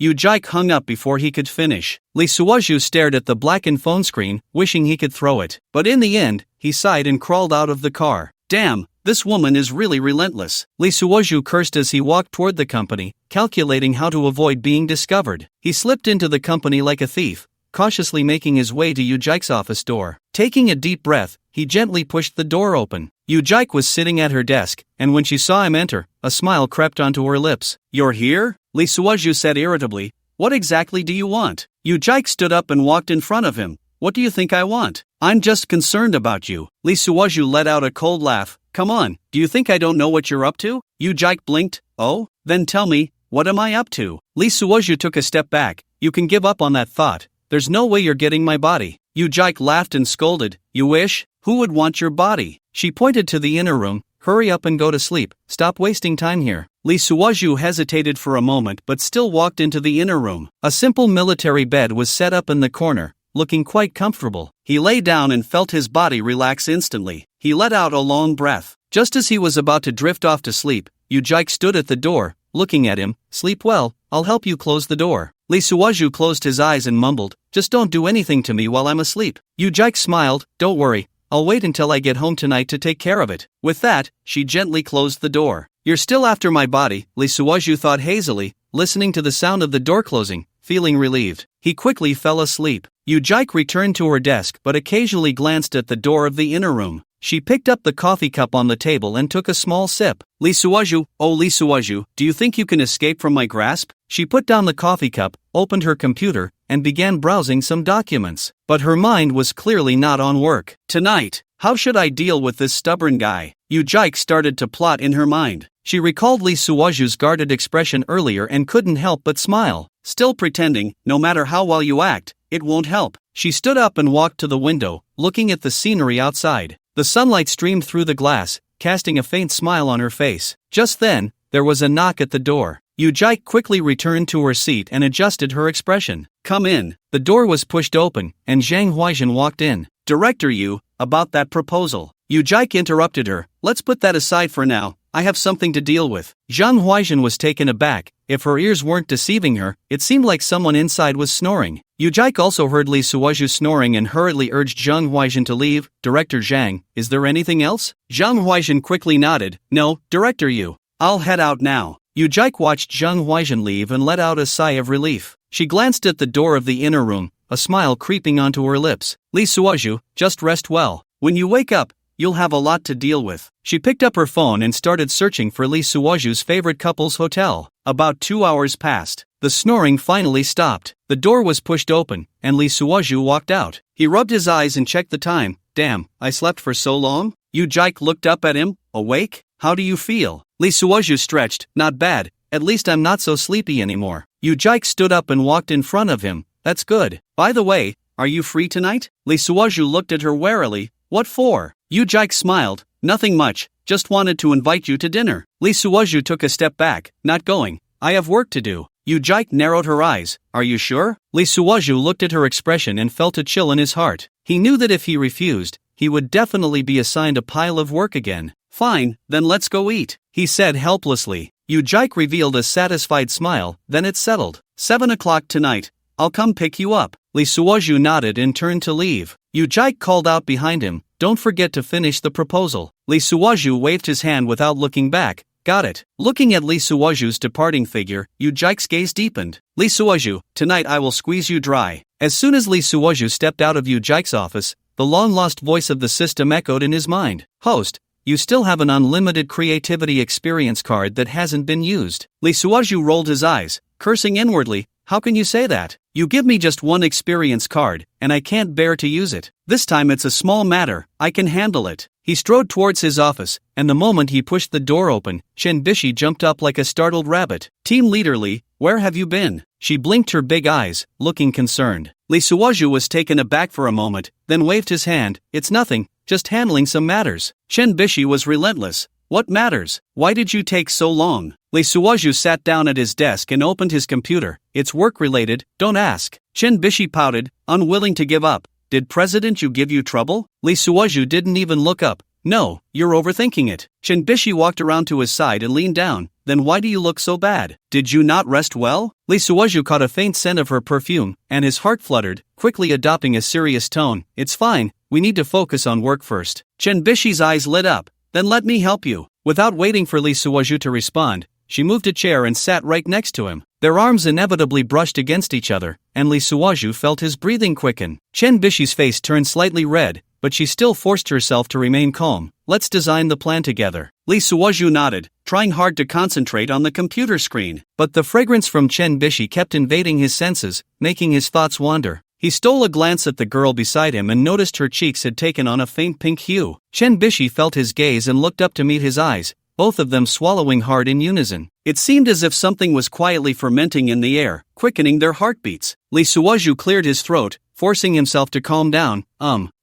Yu Jaik hung up before he could finish. Lee Suoju stared at the blackened phone screen, wishing he could throw it. But in the end, he sighed and crawled out of the car. Damn, this woman is really relentless. Lee Suoju cursed as he walked toward the company, calculating how to avoid being discovered. He slipped into the company like a thief, cautiously making his way to Yu Jaik's office door. Taking a deep breath, he gently pushed the door open. Yu Jaik was sitting at her desk, and when she saw him enter, a smile crept onto her lips. You're here? Lee Suoju said irritably. What exactly do you want? Yu Jaik stood up and walked in front of him. What do you think I want? I'm just concerned about you. Lee Suoju let out a cold laugh. Come on, do you think I don't know what you're up to? Yu Jaik blinked. Oh? Then tell me, what am I up to? Lee Suoju took a step back. You can give up on that thought. There's no way you're getting my body. Yu Jaik laughed and scolded. You wish? Who would want your body? She pointed to the inner room. Hurry up and go to sleep. Stop wasting time here. Lee Suoju hesitated for a moment but still walked into the inner room. A simple military bed was set up in the corner, looking quite comfortable. He lay down and felt his body relax instantly. He let out a long breath. Just as he was about to drift off to sleep, Yu Jaik stood at the door, looking at him. Sleep well, I'll help you close the door. Lee Suoju closed his eyes and mumbled, just don't do anything to me while I'm asleep. Yu Jaik smiled, don't worry, I'll wait until I get home tonight to take care of it. With that, she gently closed the door. You're still after my body, Lee Suoju thought hazily, listening to the sound of the door closing, feeling relieved. He quickly fell asleep. Yu Jaik returned to her desk but occasionally glanced at the door of the inner room. She picked up the coffee cup on the table and took a small sip. Lee Suoju, oh Lee Suoju, do you think you can escape from my grasp? She put down the coffee cup, opened her computer, and began browsing some documents. But her mind was clearly not on work. Tonight, how should I deal with this stubborn guy? Yu Jaik started to plot in her mind. She recalled Lee Suoju's guarded expression earlier and couldn't help but smile. Still pretending, no matter how well you act, it won't help. She stood up and walked to the window, looking at the scenery outside. The sunlight streamed through the glass, casting a faint smile on her face. Just then, there was a knock at the door. Yu Jaik quickly returned to her seat and adjusted her expression. Come in. The door was pushed open, and Zhang Huaizhen walked in. Director Yu, about that proposal. Yu Jaik interrupted her. Let's put that aside for now. I have something to deal with. Zhang Huaizhen was taken aback. If her ears weren't deceiving her, it seemed like someone inside was snoring. Yu Jaik also heard Li Suozhu snoring and hurriedly urged Zhang Huaizhen to leave. Director Zhang, is there anything else? Zhang Huaizhen quickly nodded. No, Director Yu. I'll head out now. Yu Jaik watched Zhang Huaizhen leave and let out a sigh of relief. She glanced at the door of the inner room, a smile creeping onto her lips. Li Suozhu, just rest well. When you wake up, you'll have a lot to deal with. She picked up her phone and started searching for Li Suozhu's favorite couple's hotel. About 2 hours passed. The snoring finally stopped. The door was pushed open, and Li Suozhu walked out. He rubbed his eyes and checked the time. Damn, I slept for so long? Yu Jaik looked up at him. Awake? How do you feel? Li Suozhu stretched. Not bad. At least I'm not so sleepy anymore. Yu Jaik stood up and walked in front of him. That's good. By the way, are you free tonight? Li Suozhu looked at her warily. What for? Yu Jaik smiled. Nothing much, just wanted to invite you to dinner. Li Suozhu took a step back. Not going. I have work to do. Yu Jaik narrowed her eyes. Are you sure? Li Suozhu looked at her expression and felt a chill in his heart. He knew that if he refused, he would definitely be assigned a pile of work again. Fine, then let's go eat, he said helplessly. Yu Jaik revealed a satisfied smile, then it settled. 7 o'clock tonight. I'll come pick you up. Li Suozhu nodded and turned to leave. Yu Jaik called out behind him. Don't forget to finish the proposal. Li Suozhu waved his hand without looking back. Got it. Looking at Li Suozhu's departing figure, Yu Jaik's gaze deepened. Li Suozhu, tonight I will squeeze you dry. As soon as Li Suozhu stepped out of Yu Jaik's office, the long-lost voice of the system echoed in his mind. Host, you still have an unlimited creativity experience card that hasn't been used. Li Suozhu rolled his eyes, cursing inwardly. How can you say that? You give me just one experience card, and I can't bear to use it. This time it's a small matter, I can handle it. He strode towards his office, and the moment he pushed the door open, Chen Bishi jumped up like a startled rabbit. Team Leader Li, where have you been? She blinked her big eyes, looking concerned. Li Suozhu was taken aback for a moment, then waved his hand. It's nothing, just handling some matters. Chen Bishi was relentless. What matters? Why did you take so long? Li Suozhu sat down at his desk and opened his computer. It's work-related, don't ask. Chen Bishi pouted, unwilling to give up. Did President Yu give you trouble? Li Suozhu didn't even look up. No, you're overthinking it. Chen Bishi walked around to his side and leaned down. Then why do you look so bad? Did you not rest well? Li Suozhu caught a faint scent of her perfume, and his heart fluttered, quickly adopting a serious tone. It's fine, we need to focus on work first. Chen Bishi's eyes lit up. Then let me help you. Without waiting for Li Suozhu to respond, she moved a chair and sat right next to him. Their arms inevitably brushed against each other, and Li Suozhu felt his breathing quicken. Chen Bishi's face turned slightly red, but she still forced herself to remain calm. Let's design the plan together. Li Suozhu nodded, trying hard to concentrate on the computer screen. But the fragrance from Chen Bishi kept invading his senses, making his thoughts wander. He stole a glance at the girl beside him and noticed her cheeks had taken on a faint pink hue. Chen Bishi felt his gaze and looked up to meet his eyes, both of them swallowing hard in unison. It seemed as if something was quietly fermenting in the air, quickening their heartbeats. Li Suozhu cleared his throat, forcing himself to calm down.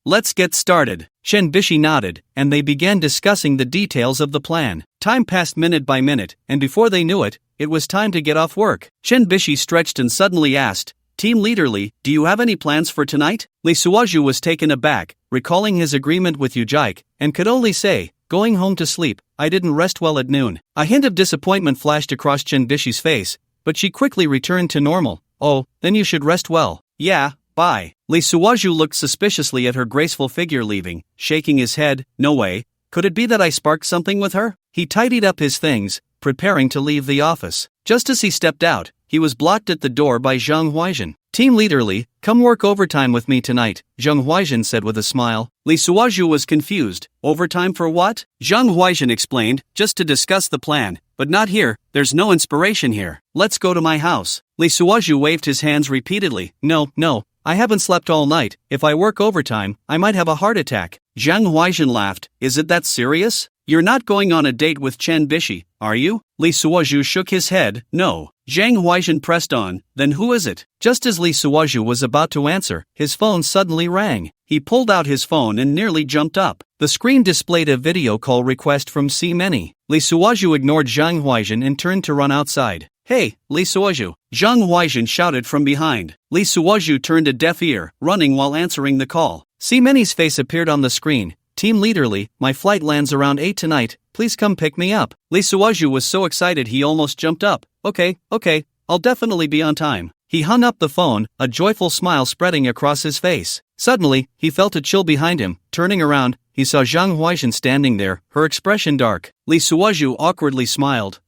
Let's get started. Chen Bishi nodded, and they began discussing the details of the plan. Time passed minute by minute, and before they knew it, it was time to get off work. Chen Bishi stretched and suddenly asked, Team Leader Li, do you have any plans for tonight? Li Suozhu was taken aback, recalling his agreement with Yu Jaik, and could only say, going home to sleep, I didn't rest well at noon. A hint of disappointment flashed across Chen Bishi's face, but she quickly returned to normal. Oh, then you should rest well. Yeah, bye. Li Suozhu looked suspiciously at her graceful figure leaving, shaking his head. No way. Could it be that I sparked something with her? He tidied up his things, preparing to leave the office. Just as he stepped out, he was blocked at the door by Zhang Huaizhen. Team Leader Li, come work overtime with me tonight, Zhang Huaizhen said with a smile. Li Suozhu was confused. Overtime for what? Zhang Huaizhen explained, just to discuss the plan. But not here, there's no inspiration here. Let's go to my house. Li Suozhu waved his hands repeatedly. No, I haven't slept all night. If I work overtime, I might have a heart attack. Zhang Huaizhen laughed. Is it that serious? You're not going on a date with Chen Bishi, are you? Li Suozhu shook his head. No. Zhang Huaizhen pressed on. Then who is it? Just as Li Suozhu was about to answer, his phone suddenly rang. He pulled out his phone and nearly jumped up. The screen displayed a video call request from C. Many. Li Suozhu ignored Zhang Huaizhen and turned to run outside. Hey, Lee Suozhu! Zhang Huaijin shouted from behind. Lee Suozhu turned a deaf ear, running while answering the call. See Many's face appeared on the screen. Team Leader Lee, my flight lands around 8 tonight, please come pick me up. Lee Suozhu was so excited he almost jumped up. Okay, I'll definitely be on time. He hung up the phone, a joyful smile spreading across his face. Suddenly, he felt a chill behind him. Turning around, he saw Zhang Huaijin standing there, her expression dark. Lee Suozhu awkwardly smiled.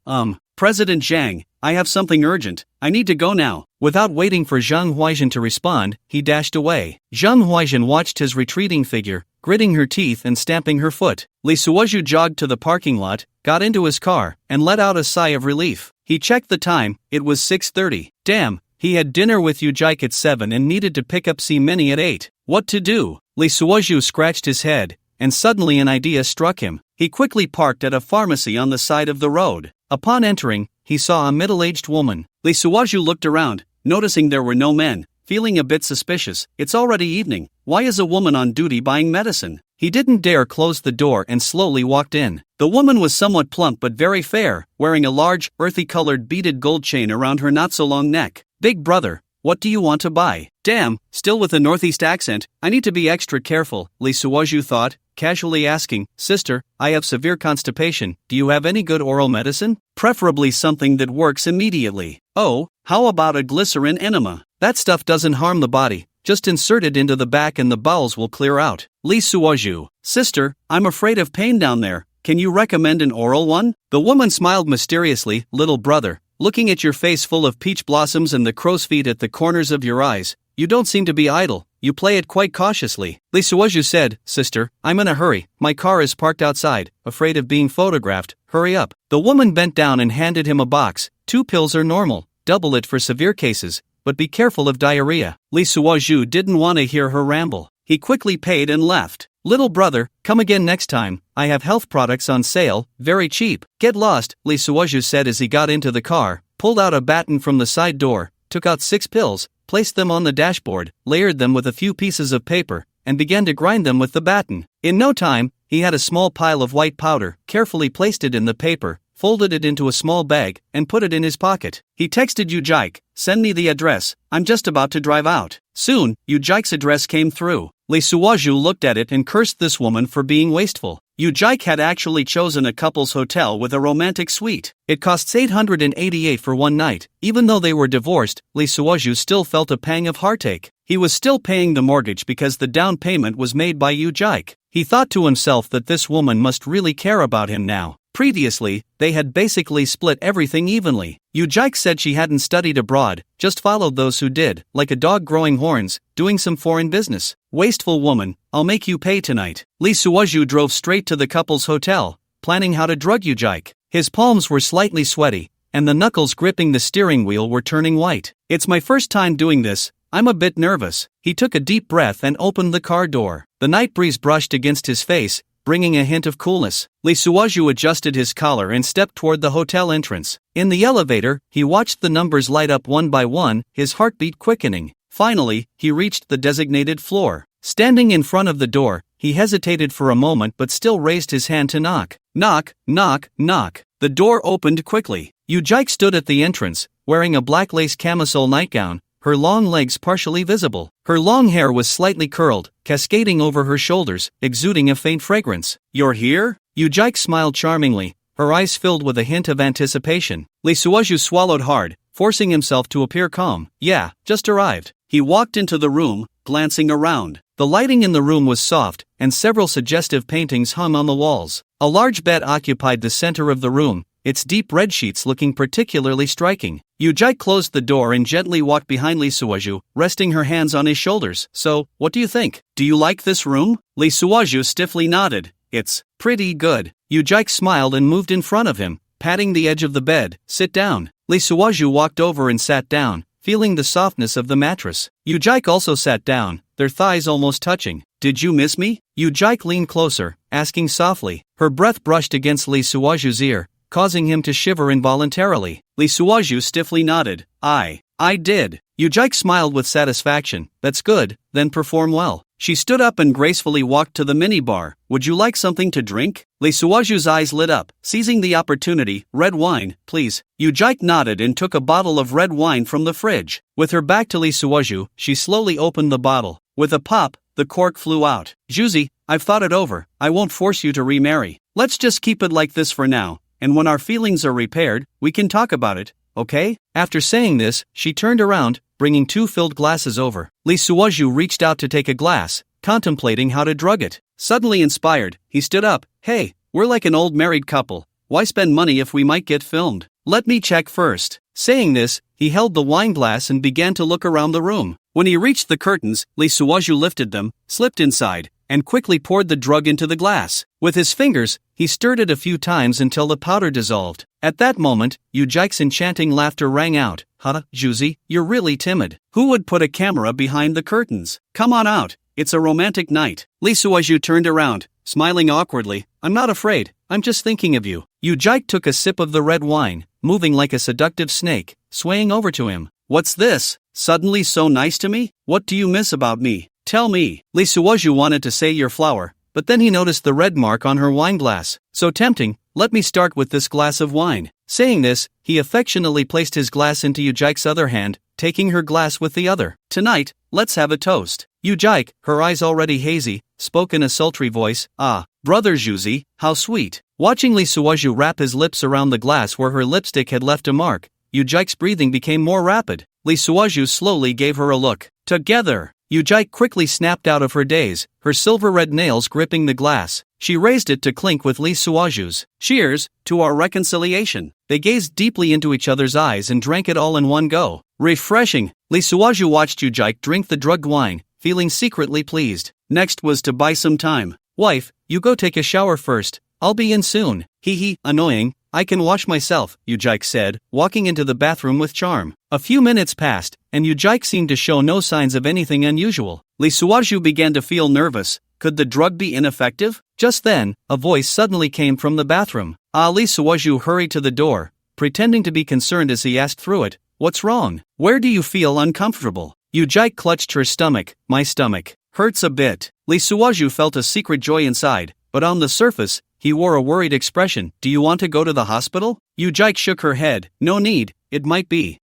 President Zhang, I have something urgent. I need to go now. Without waiting for Zhang Huaijin to respond, he dashed away. Zhang Huaijin watched his retreating figure, gritting her teeth and stamping her foot. Lee Suozhu jogged to the parking lot, got into his car, and let out a sigh of relief. He checked the time, it was 6:30. Damn, he had dinner with Yujike at 7 and needed to pick up C Many at 8. What to do? Lee Suozhu scratched his head, and suddenly an idea struck him. He quickly parked at a pharmacy on the side of the road. Upon entering, he saw a middle-aged woman. Lee Suozhu looked around, noticing there were no men. Feeling a bit suspicious, it's already evening. Why is a woman on duty buying medicine? He didn't dare close the door and slowly walked in. The woman was somewhat plump but very fair, wearing a large, earthy-colored beaded gold chain around her not-so-long neck. Big brother, what do you want to buy? Damn, still with a northeast accent, I need to be extra careful, Lee Suozhu thought, casually asking, Sister, I have severe constipation, do you have any good oral medicine? Preferably something that works immediately. Oh, how about a glycerin enema? That stuff doesn't harm the body, just insert it into the back and the bowels will clear out. Lee Suozhu, Sister, I'm afraid of pain down there, can you recommend an oral one? The woman smiled mysteriously, Little brother, looking at your face full of peach blossoms and the crow's feet at the corners of your eyes, you don't seem to be idle, you play it quite cautiously. Lee Suozhu said, Sister, I'm in a hurry, my car is parked outside, afraid of being photographed, hurry up. The woman bent down and handed him a box. 2 pills are normal, double it for severe cases, but be careful of diarrhea. Lee Suozhu didn't want to hear her ramble. He quickly paid and left. Little brother, come again next time, I have health products on sale, very cheap. Get lost, Lee Suozhu said as he got into the car, pulled out a baton from the side door, took out 6 pills, placed them on the dashboard, layered them with a few pieces of paper, and began to grind them with the baton. In no time, he had a small pile of white powder, carefully placed it in the paper, folded it into a small bag, and put it in his pocket. He texted Yujike, send me the address, I'm just about to drive out. Soon, Yujike's address came through. Lee Suozhu looked at it and cursed this woman for being wasteful. Yujike had actually chosen a couple's hotel with a romantic suite. It costs 888 for one night. Even though they were divorced, Lee Suozhu still felt a pang of heartache. He was still paying the mortgage because the down payment was made by Yujike. He thought to himself that this woman must really care about him now. Previously, they had basically split everything evenly. Yujike said she hadn't studied abroad, just followed those who did, like a dog growing horns, doing some foreign business. Wasteful woman, I'll make you pay tonight. Lee Suozhu drove straight to the couple's hotel, planning how to drug Yujike. His palms were slightly sweaty, and the knuckles gripping the steering wheel were turning white. It's my first time doing this, I'm a bit nervous. He took a deep breath and opened the car door. The night breeze brushed against his face, bringing a hint of coolness. Lee Suozhu adjusted his collar and stepped toward the hotel entrance. In the elevator, he watched the numbers light up one by one, his heartbeat quickening. Finally, he reached the designated floor. Standing in front of the door, he hesitated for a moment but still raised his hand to knock. Knock, knock, knock. The door opened quickly. Yujike stood at the entrance, wearing a black lace camisole nightgown, her long legs partially visible. Her long hair was slightly curled, cascading over her shoulders, exuding a faint fragrance. You're here? Yujike smiled charmingly, her eyes filled with a hint of anticipation. Lee Suozhu swallowed hard, forcing himself to appear calm. Yeah, just arrived. He walked into the room, glancing around. The lighting in the room was soft, and several suggestive paintings hung on the walls. A large bed occupied the center of the room, its deep red sheets looking particularly striking. Yujike closed the door and gently walked behind Lee Suozhu, resting her hands on his shoulders. So, what do you think? Do you like this room? Lee Suozhu stiffly nodded. It's pretty good. Yujike smiled and moved in front of him, patting the edge of the bed. Sit down. Lee Suozhu walked over and sat down, feeling the softness of the mattress. Yujike also sat down, their thighs almost touching. Did you miss me? Yujike leaned closer, asking softly. Her breath brushed against Lee Suozhu's ear, causing him to shiver involuntarily. Lee Suozhu stiffly nodded. I did. Yujike smiled with satisfaction. That's good, then perform well. She stood up and gracefully walked to the minibar. Would you like something to drink? Lee Suwaju's eyes lit up, seizing the opportunity. Red wine, please. Yu Jaik nodded and took a bottle of red wine from the fridge. With her back to Lee Suwaju, she slowly opened the bottle. With a pop, the cork flew out. Juzi, I've thought it over. I won't force you to remarry. Let's just keep it like this for now, and when our feelings are repaired, we can talk about it, okay? After saying this, she turned around, bringing 2 filled glasses over. Lee Suwaju reached out to take a glass, contemplating how to drug it. Suddenly inspired, he stood up. Hey, we're like an old married couple. Why spend money if we might get filmed? Let me check first. Saying this, he held the wine glass and began to look around the room. When he reached the curtains, Lee Suwaju lifted them, slipped inside, and quickly poured the drug into the glass. With his fingers, he stirred it a few times until the powder dissolved. At that moment, Yu Jaik's enchanting laughter rang out. Huh, Juzi, you're really timid. Who would put a camera behind the curtains? Come on out, it's a romantic night. Lee Suwaju turned around, smiling awkwardly. I'm not afraid, I'm just thinking of you. Yu Jaik took a sip of the red wine, moving like a seductive snake, swaying over to him. What's this? Suddenly so nice to me? What do you miss about me? Tell me. Lee Suwaju wanted to say your flower, but then he noticed the red mark on her wine glass. So tempting, let me start with this glass of wine. Saying this, he affectionately placed his glass into Yu Jaik's other hand, taking her glass with the other. Tonight, let's have a toast. Yu Jaik, her eyes already hazy, spoke in a sultry voice. Ah, brother Juzi, how sweet. Watching Lee Suwaju wrap his lips around the glass where her lipstick had left a mark, Yu Jaik's breathing became more rapid. Lee Suwaju slowly gave her a look. Together! Yu Jaik quickly snapped out of her daze, her silver-red nails gripping the glass. She raised it to clink with Lee Suwaju's. Cheers to our reconciliation. They gazed deeply into each other's eyes and drank it all in one go. Refreshing. Lee Suwaju watched Yu Jaik drink the drugged wine, feeling secretly pleased. Next was to buy some time. Wife, you go take a shower first. I'll be in soon. Hee, annoying. I can wash myself, Yu Jaik said, walking into the bathroom with charm. A few minutes passed, and Yu Jaik seemed to show no signs of anything unusual. Lee Suwaju began to feel nervous. Could the drug be ineffective? Just then, a voice suddenly came from the bathroom. Lee Suwaju hurried to the door, pretending to be concerned as he asked through it, "What's wrong? Where do you feel uncomfortable?" Yu Jaik clutched her stomach. My stomach hurts a bit. Lee Suwaju felt a secret joy inside, but on the surface, he wore a worried expression. Do you want to go to the hospital? Yu Jaik shook her head. No need, it might be.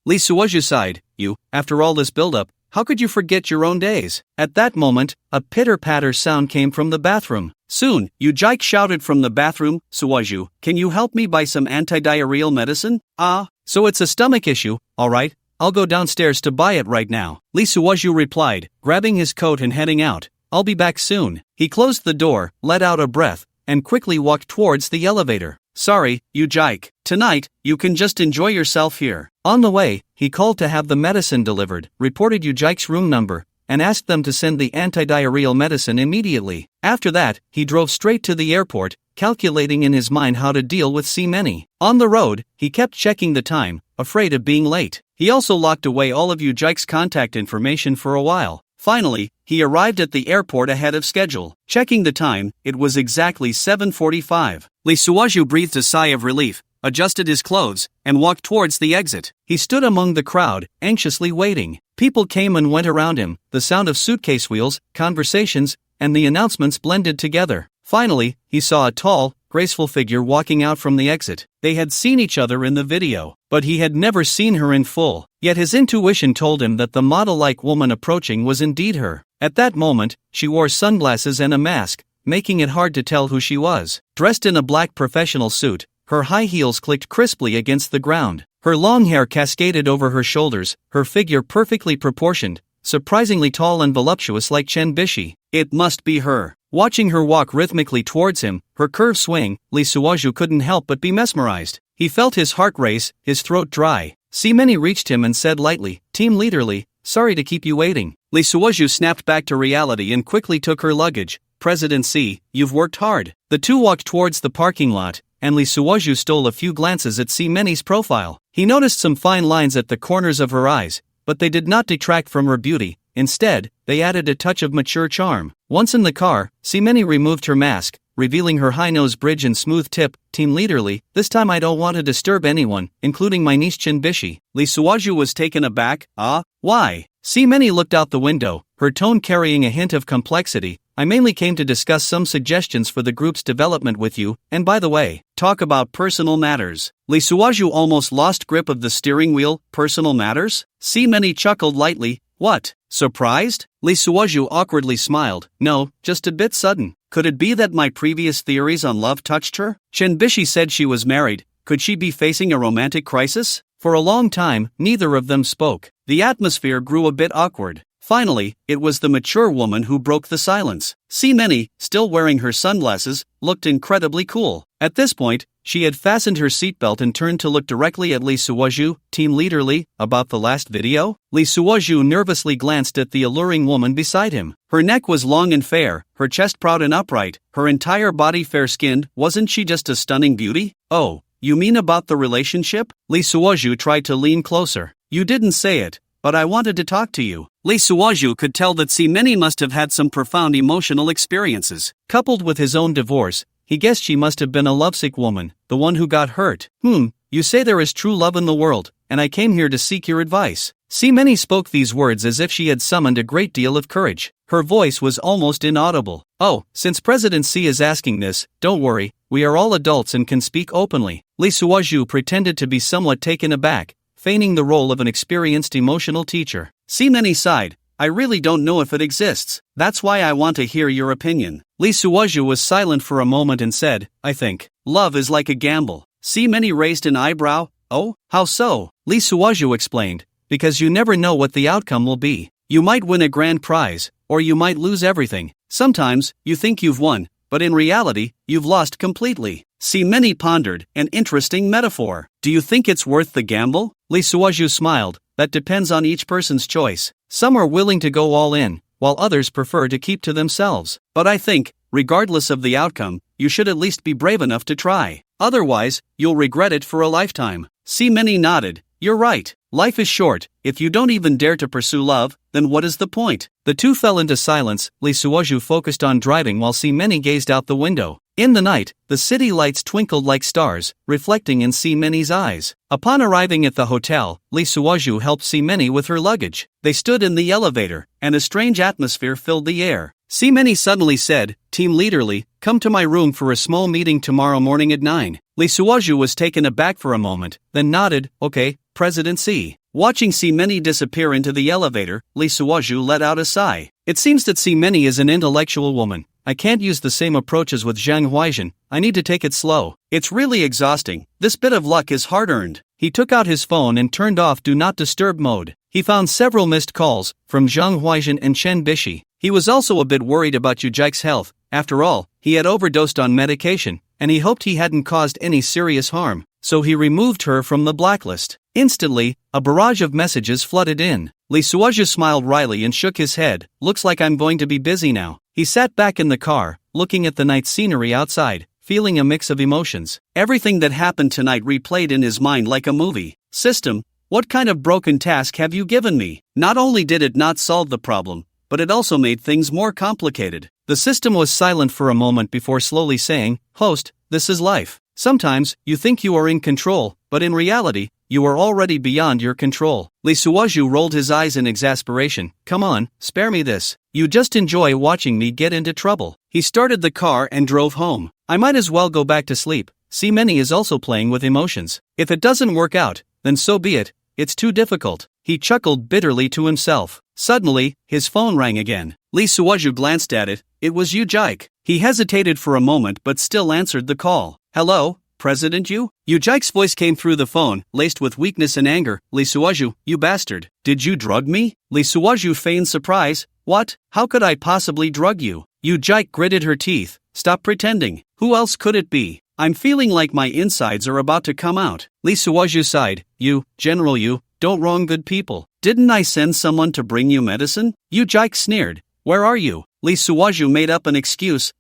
Lee Suwaju sighed. You, after all this build-up, how could you forget your own days? At that moment, a pitter-patter sound came from the bathroom. Soon, Yu Jaik shouted from the bathroom, Suwaju, can you help me buy some anti-diarrheal medicine? So it's a stomach issue, alright, I'll go downstairs to buy it right now. Lee Suwaju replied, grabbing his coat and heading out. I'll be back soon. He closed the door, let out a breath, and quickly walked towards the elevator. Sorry, Yu Jaik. Tonight, you can just enjoy yourself here. On the way, he called to have the medicine delivered, reported Yu Jaik's room number, and asked them to send the anti-diarrheal medicine immediately. After that, he drove straight to the airport, calculating in his mind how to deal with Many. On the road, he kept checking the time, afraid of being late. He also locked away all of Yu Jaik's contact information for a while. Finally, he arrived at the airport ahead of schedule. Checking the time, it was exactly 7:45. Lee Suwaju breathed a sigh of relief, adjusted his clothes, and walked towards the exit. He stood among the crowd, anxiously waiting. People came and went around him, the sound of suitcase wheels, conversations, and the announcements blended together. Finally, he saw a tall, graceful figure walking out from the exit. They had seen each other in the video, but he had never seen her in full. Yet his intuition told him that the model-like woman approaching was indeed her. At that moment, she wore sunglasses and a mask, making it hard to tell who she was. Dressed in a black professional suit, her high heels clicked crisply against the ground. Her long hair cascaded over her shoulders, her figure perfectly proportioned, surprisingly tall and voluptuous like Chen Bishi. It must be her. Watching her walk rhythmically towards him, her curve swing, Lee Suwaju couldn't help but be mesmerized. He felt his heart race, his throat dry. Many reached him and said lightly, Team Leaderly, sorry to keep you waiting. Lee Suwaju snapped back to reality and quickly took her luggage. President C, you've worked hard. The two walked towards the parking lot, and Lee Suwaju stole a few glances at Many's profile. He noticed some fine lines at the corners of her eyes, but they did not detract from her beauty. Instead, they added a touch of mature charm. Once in the car, Many removed her mask, revealing her high nose bridge and smooth tip. Team Leaderly, this time I don't want to disturb anyone, including my niece Chen Bishi. Lee Suwaju was taken aback. Why? Many looked out the window, her tone carrying a hint of complexity. I mainly came to discuss some suggestions for the group's development with you, and by the way, talk about personal matters. Lee Suaju almost lost grip of the steering wheel. Personal matters? Many chuckled lightly. What? Surprised? Lee Suaju awkwardly smiled. No, just a bit sudden. Could it be that my previous theories on love touched her? Bishi said she was married. Could she be facing a romantic crisis? For a long time, neither of them spoke. The atmosphere grew a bit awkward. Finally, it was the mature woman who broke the silence. Many, still wearing her sunglasses, looked incredibly cool. At this point, she had fastened her seatbelt and turned to look directly at Lee Suaju. Team leader Lee, about the last video? Lee Suaju nervously glanced at the alluring woman beside him. Her neck was long and fair, her chest proud and upright, her entire body fair-skinned. Wasn't she just a stunning beauty? Oh, you mean about the relationship? Lee Suaju tried to lean closer. You didn't say it, but I wanted to talk to you. Lee Suaju could tell that Many must have had some profound emotional experiences. Coupled with his own divorce, he guessed she must have been a lovesick woman, the one who got hurt. You say there is true love in the world, and I came here to seek your advice. Many spoke these words as if she had summoned a great deal of courage. Her voice was almost inaudible. Oh, since President C is asking this, don't worry, we are all adults and can speak openly. Lee Suaju pretended to be somewhat taken aback, feigning the role of an experienced emotional teacher. Many sighed. I really don't know if it exists. That's why I want to hear your opinion. Lee Suaju was silent for a moment and said, I think love is like a gamble. Many raised an eyebrow. Oh, how so? Lee Suaju explained. Because you never know what the outcome will be. You might win a grand prize, or you might lose everything. Sometimes, you think you've won, but in reality, you've lost completely. Many pondered. An interesting metaphor. Do you think it's worth the gamble? Lee Suaju smiled. That depends on each person's choice. Some are willing to go all in, while others prefer to keep to themselves. But I think, regardless of the outcome, you should at least be brave enough to try. Otherwise, you'll regret it for a lifetime. Many nodded. You're right. Life is short. If you don't even dare to pursue love, then what is the point? The two fell into silence. Lee Suaju focused on driving while Many gazed out the window. In the night, the city lights twinkled like stars, reflecting in Many's eyes. Upon arriving at the hotel, Lee Suaju helped Many with her luggage. They stood in the elevator, and a strange atmosphere filled the air. Many suddenly said, Team leader Lee, come to my room for a small meeting tomorrow morning at 9. Lee Suaju was taken aback for a moment, then nodded. Okay, President C. Watching Many disappear into the elevator, Lee Suaju let out a sigh. It seems that Many is an intellectual woman. I can't use the same approach as with Zhang Huaijin. I need to take it slow. It's really exhausting. This bit of luck is hard-earned. He took out his phone and turned off Do Not Disturb mode. He found several missed calls from Zhang Huaijin and Bishi. He was also a bit worried about Yujike's health. After all, he had overdosed on medication, and he hoped he hadn't caused any serious harm. So he removed her from the blacklist. Instantly, a barrage of messages flooded in. Lee Suaju smiled wryly and shook his head. Looks like I'm going to be busy now. He sat back in the car, looking at the night scenery outside, feeling a mix of emotions. Everything that happened tonight replayed in his mind like a movie. System, what kind of broken task have you given me? Not only did it not solve the problem, but it also made things more complicated. The system was silent for a moment before slowly saying, Host, this is life. Sometimes, you think you are in control, but in reality, you are already beyond your control. Lee Suaju rolled his eyes in exasperation. Come on, spare me this. You just enjoy watching me get into trouble. He started the car and drove home. I might as well go back to sleep. Many is also playing with emotions. If it doesn't work out, then so be it. It's too difficult. He chuckled bitterly to himself. Suddenly, his phone rang again. Lee Suaju glanced at it. It was Yujike. He hesitated for a moment but still answered the call. Hello, President Yu? Yujike's voice came through the phone, laced with weakness and anger. Lee Suaju, you bastard. Did you drug me? Lee Suaju feigned surprise. What? How could I possibly drug you? Yujike gritted her teeth. Stop pretending. Who else could it be? I'm feeling like my insides are about to come out. Lee Suaju sighed. You, General Yu, don't wrong good people. Didn't I send someone to bring you medicine? Yujike sneered. Where are you? Lee Suaju made up an excuse.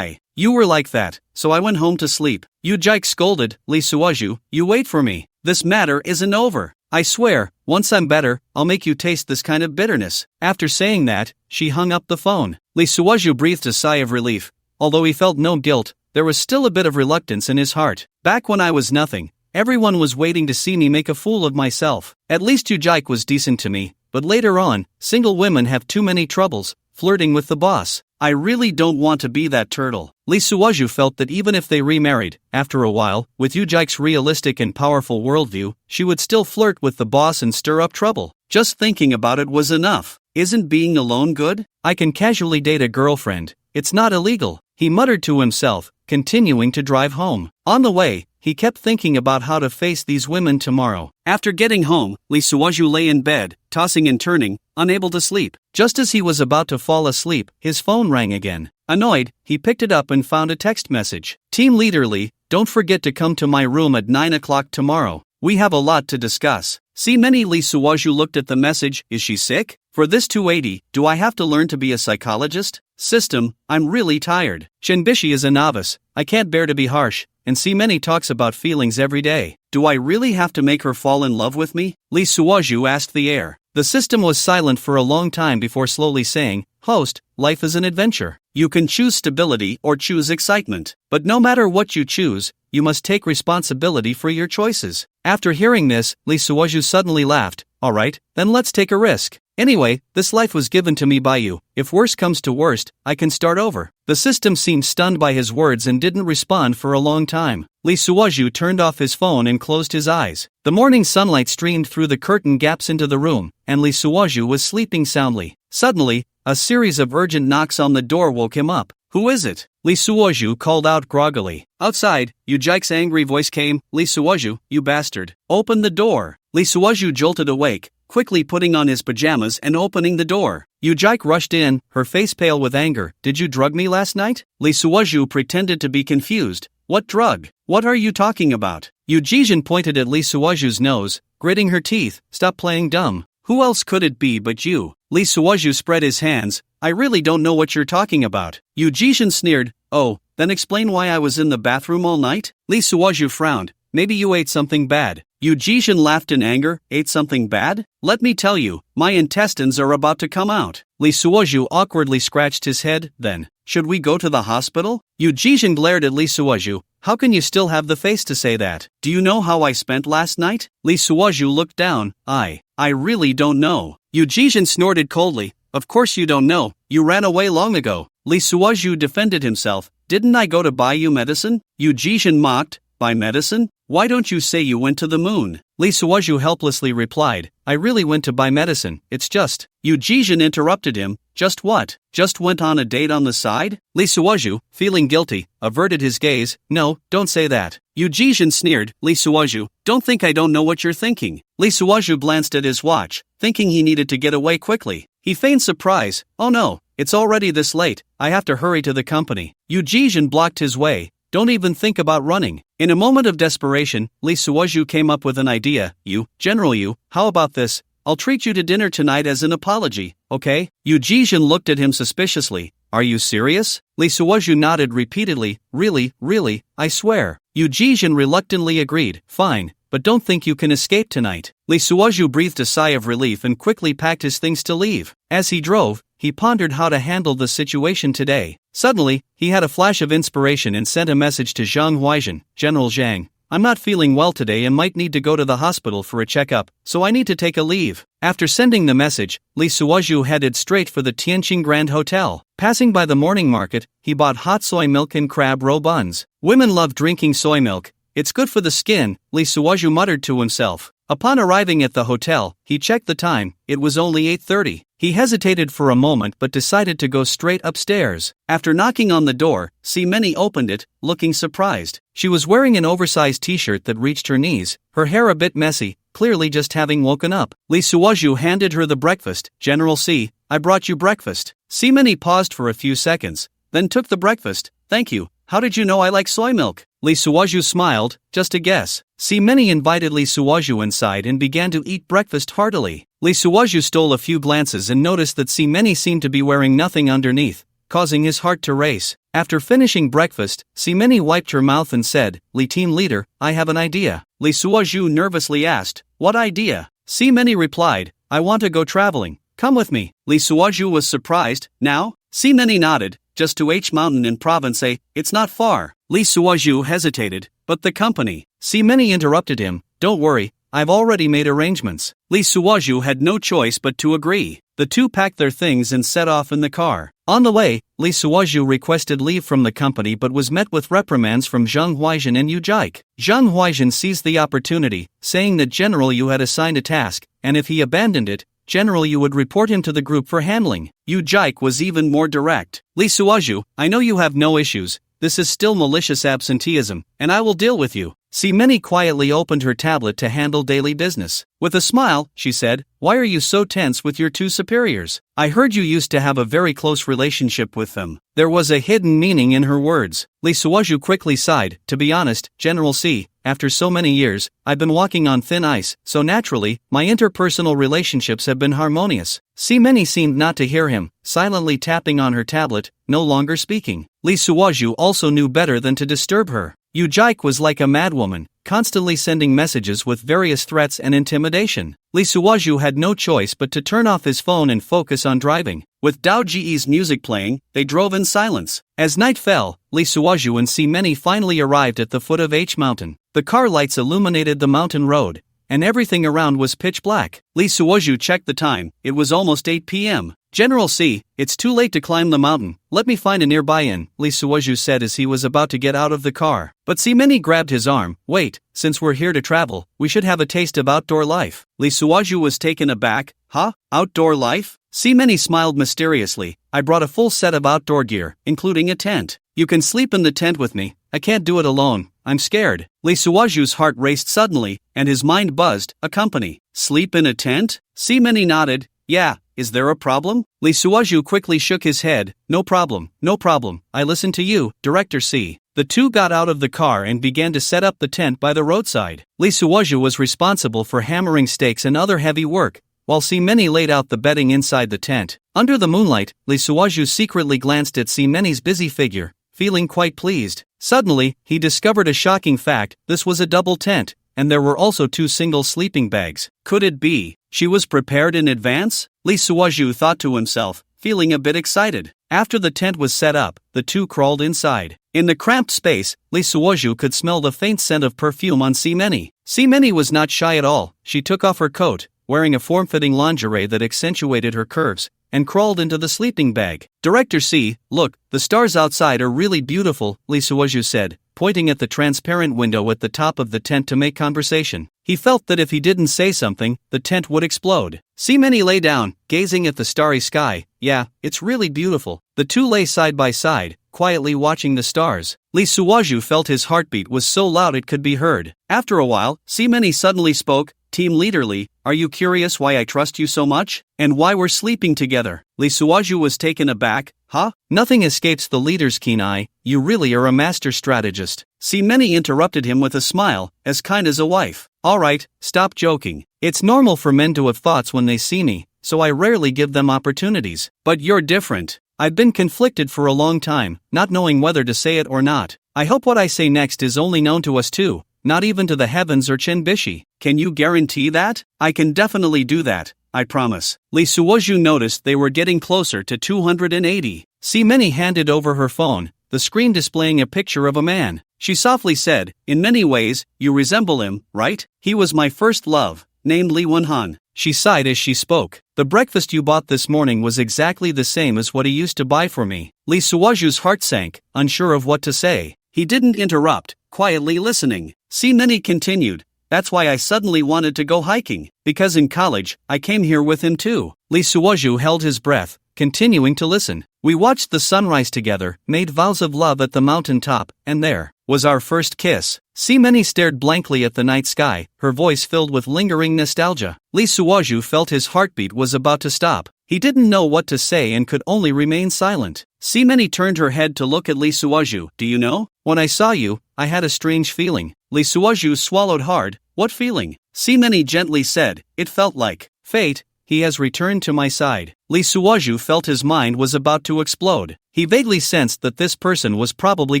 You were like that, so I went home to sleep. Yujike scolded. Lee Suaju, you wait for me. This matter isn't over. I swear, once I'm better, I'll make you taste this kind of bitterness. After saying that, she hung up the phone. Lee Suaju breathed a sigh of relief. Although he felt no guilt, there was still a bit of reluctance in his heart. Back when I was nothing, everyone was waiting to see me make a fool of myself. At least Yujike was decent to me, but later on, single women have too many troubles flirting with the boss. I really don't want to be that turtle. Lee Suwaju felt that even if they remarried, after a while, with Yoo Jaek's realistic and powerful worldview, she would still flirt with the boss and stir up trouble. Just thinking about it was enough. Isn't being alone good? I can casually date a girlfriend. It's not illegal, he muttered to himself, continuing to drive home. On the way, he kept thinking about how to face these women tomorrow. After getting home, Lee Suwaju lay in bed, tossing and turning, unable to sleep. Just as he was about to fall asleep, his phone rang again. Annoyed, he picked it up and found a text message. Team Leader Lee, don't forget to come to my room at 9 o'clock tomorrow. We have a lot to discuss. See many. Lee Suwaju looked at the message. Is she sick? For this 280, do I have to learn to be a psychologist? System, I'm really tired. Shinbishi is a novice, I can't bear to be harsh, and see many talks about feelings every day. Do I really have to make her fall in love with me? Lee Suwaju asked the air. The system was silent for a long time before slowly saying, Host, life is an adventure. You can choose stability or choose excitement. But no matter what you choose, you must take responsibility for your choices. After hearing this, Lee Suwaju suddenly laughed. Alright, then let's take a risk. Anyway, this life was given to me by you. If worst comes to worst, I can start over. The system seemed stunned by his words and didn't respond for a long time. Lee Suwaju turned off his phone and closed his eyes. The morning sunlight streamed through the curtain gaps into the room, and Lee Suwaju was sleeping soundly. Suddenly, a series of urgent knocks on the door woke him up. Who is it? Lee Suwaju called out groggily. Outside, Yoo Jaek's angry voice came. Lee Suwaju, you bastard. Open the door. Lee Suwaju jolted awake, quickly putting on his pajamas and opening the door. Yoo Jaek rushed in, her face pale with anger. Did you drug me last night? Lee Suwaju pretended to be confused. What drug? What are you talking about? Yoo Jijin pointed at Lee Suwaju's nose, gritting her teeth. Stop playing dumb. Who else could it be but you? Lee Suwaju spread his hands. I really don't know what you're talking about. Yoo Jijin sneered. Oh, then explain why I was in the bathroom all night? Lee Suwaju frowned. Maybe you ate something bad. Yoo Jijin laughed in anger. Ate something bad? Let me tell you, my intestines are about to come out. Lee Suwaju awkwardly scratched his head. Then, should we go to the hospital? Yoo Jijin glared at Lee Suwaju. How can you still have the face to say that? Do you know how I spent last night? Lee Suwaju looked down. I really don't know. Yoo Jijin snorted coldly. Of course you don't know, you ran away long ago. Lee Suwaju defended himself. Didn't I go to buy you medicine? Yoo Jijin mocked. Buy medicine? Why don't you say you went to the moon? Lee Suwaju helplessly replied. I really went to buy medicine, it's just. Yoo Jijin interrupted him. Just what? Just went on a date on the side? Lee Suwaju, feeling guilty, averted his gaze. No, don't say that. Yoo Jijin sneered. Lee Suwaju, don't think I don't know what you're thinking. Lee Suwaju glanced at his watch, thinking he needed to get away quickly. He feigned surprise. Oh no, it's already this late, I have to hurry to the company. Yoo Jijin blocked his way. Don't even think about running. In a moment of desperation, Lee Suwaju came up with an idea. General Yu, how about this? I'll treat you to dinner tonight as an apology, okay? Yoo Jijin looked at him suspiciously. Are you serious? Lee Suwaju nodded repeatedly. Really, I swear. Yoo Jijin reluctantly agreed. Fine, but don't think you can escape tonight. Lee Suwaju breathed a sigh of relief and quickly packed his things to leave. As he drove, he pondered how to handle the situation today. Suddenly, he had a flash of inspiration and sent a message to Zhang Huaizhen. General Zhang, I'm not feeling well today and might need to go to the hospital for a checkup, so I need to take a leave. After sending the message, Lee Suwaju headed straight for the Tianqing Grand Hotel. Passing by the morning market, he bought hot soy milk and crab roe buns. Women love drinking soy milk. It's good for the skin, Lee Suwaju muttered to himself. Upon arriving at the hotel, he checked the time. It was only 8:30. He hesitated for a moment but decided to go straight upstairs. After knocking on the door, Meni opened it, looking surprised. She was wearing an oversized t-shirt that reached her knees, her hair a bit messy, clearly just having woken up. Lee Suwaju handed her the breakfast. General C, I brought you breakfast. Meni paused for a few seconds, then took the breakfast. Thank you. How did you know I like soy milk? Lee Suwaju smiled. Just a guess. Meni invited Lee Suwaju inside and began to eat breakfast heartily. Lee Suwaju stole a few glances and noticed that Meni seemed to be wearing nothing underneath, causing his heart to race. After finishing breakfast, Meni wiped her mouth and said, Lee team leader, I have an idea. Lee Suwaju nervously asked, what idea? Meni replied, I want to go traveling. Come with me. Lee Suwaju was surprised. Now? Meni nodded. Just to H Mountain in Province A, it's not far. Lee Suwaju hesitated. But the company. Meni interrupted him. Don't worry, I've already made arrangements. Lee Suoju had no choice but to agree. The two packed their things and set off in the car. On the way, Lee Suoju requested leave from the company but was met with reprimands from Zhang Huaijin and Yu Jike. Zhang Huaijin seized the opportunity, saying that General Yu had assigned a task, and if he abandoned it, General Yu would report him to the group for handling. Yu Jike was even more direct. Lee Suoju, I know you have no issues. This is still malicious absenteeism, and I will deal with you. Many quietly opened her tablet to handle daily business. With a smile, she said, why are you so tense with your two superiors? I heard you used to have a very close relationship with them. There was a hidden meaning in her words. Lee Suoju quickly sighed. To be honest, General C, after so many years, I've been walking on thin ice, so naturally, my interpersonal relationships have been harmonious. Many seemed not to hear him, silently tapping on her tablet, no longer speaking. Lee Suoju also knew better than to disturb her. Yu Jike was like a madwoman, constantly sending messages with various threats and intimidation. Lee Suoju had no choice but to turn off his phone and focus on driving. With Dao Ji's music playing, they drove in silence. As night fell, Lee Suoju and Many finally arrived at the foot of H Mountain. The car lights illuminated the mountain road, and everything around was pitch black. Lee Suoju checked the time, it was almost 8 p.m. General C, it's too late to climb the mountain, let me find a nearby inn, Lee Suoju said as he was about to get out of the car. But Many grabbed his arm. Wait, since we're here to travel, we should have a taste of outdoor life. Lee Suoju was taken aback. Huh? Outdoor life? Many smiled mysteriously. I brought a full set of outdoor gear, including a tent. You can sleep in the tent with me. I can't do it alone. I'm scared. Lee Suoju's heart raced suddenly, and his mind buzzed. A company. Sleep in a tent? Many nodded. Yeah, is there a problem? Lee Suoju quickly shook his head. No problem, no problem. I listen to you, Director C. The two got out of the car and began to set up the tent by the roadside. Lee Suoju was responsible for hammering stakes and other heavy work, while Many laid out the bedding inside the tent. Under the moonlight, Lee Suoju secretly glanced at Many's busy figure, feeling quite pleased. Suddenly, he discovered a shocking fact. This was a double tent, and there were also two single sleeping bags. Could it be she was prepared in advance? Lee Suoju thought to himself, feeling a bit excited. After the tent was set up, the two crawled inside. In the cramped space, Lee Suoju could smell the faint scent of perfume on Many. Many was not shy at all. She took off her coat, wearing a form-fitting lingerie that accentuated her curves, and crawled into the sleeping bag. Director C, look, the stars outside are really beautiful, Lee Suoju said, pointing at the transparent window at the top of the tent to make conversation. He felt that if he didn't say something, the tent would explode. Many lay down, gazing at the starry sky. Yeah, it's really beautiful. The two lay side by side, quietly watching the stars. Lee Suoju felt his heartbeat was so loud it could be heard. After a while, Many suddenly spoke. Team Leader Lee, are you curious why I trust you so much? And why we're sleeping together? Lee Suoju was taken aback. Huh? Nothing escapes the leader's keen eye. You really are a master strategist. Many interrupted him with a smile, as kind as a wife. Alright, stop joking. It's normal for men to have thoughts when they see me, so I rarely give them opportunities. But you're different. I've been conflicted for a long time, not knowing whether to say it or not. I hope what I say next is only known to us two, not even to the heavens or Chenbishi. Can you guarantee that? I can definitely do that, I promise. Lee Suoju noticed they were getting closer to 280. Many handed over her phone, the screen displaying a picture of a man. She softly said, in many ways, you resemble him, right? He was my first love, named Lee Wonhan. She sighed as she spoke. The breakfast you bought this morning was exactly the same as what he used to buy for me. Lee Suoju's heart sank, unsure of what to say. He didn't interrupt, quietly listening. Many continued. That's why I suddenly wanted to go hiking, because in college, I came here with him too. Lee Suoju held his breath, continuing to listen. We watched the sunrise together, made vows of love at the mountain top, and there was our first kiss. Many stared blankly at the night sky, her voice filled with lingering nostalgia. Lee Suoju felt his heartbeat was about to stop. He didn't know what to say and could only remain silent. Many turned her head to look at Lee Suoju. Do you know? When I saw you, I had a strange feeling. Lee Suoju swallowed hard. What feeling? Many gently said, it felt like fate. He has returned to my side. Lee Suoju felt his mind was about to explode. He vaguely sensed that this person was probably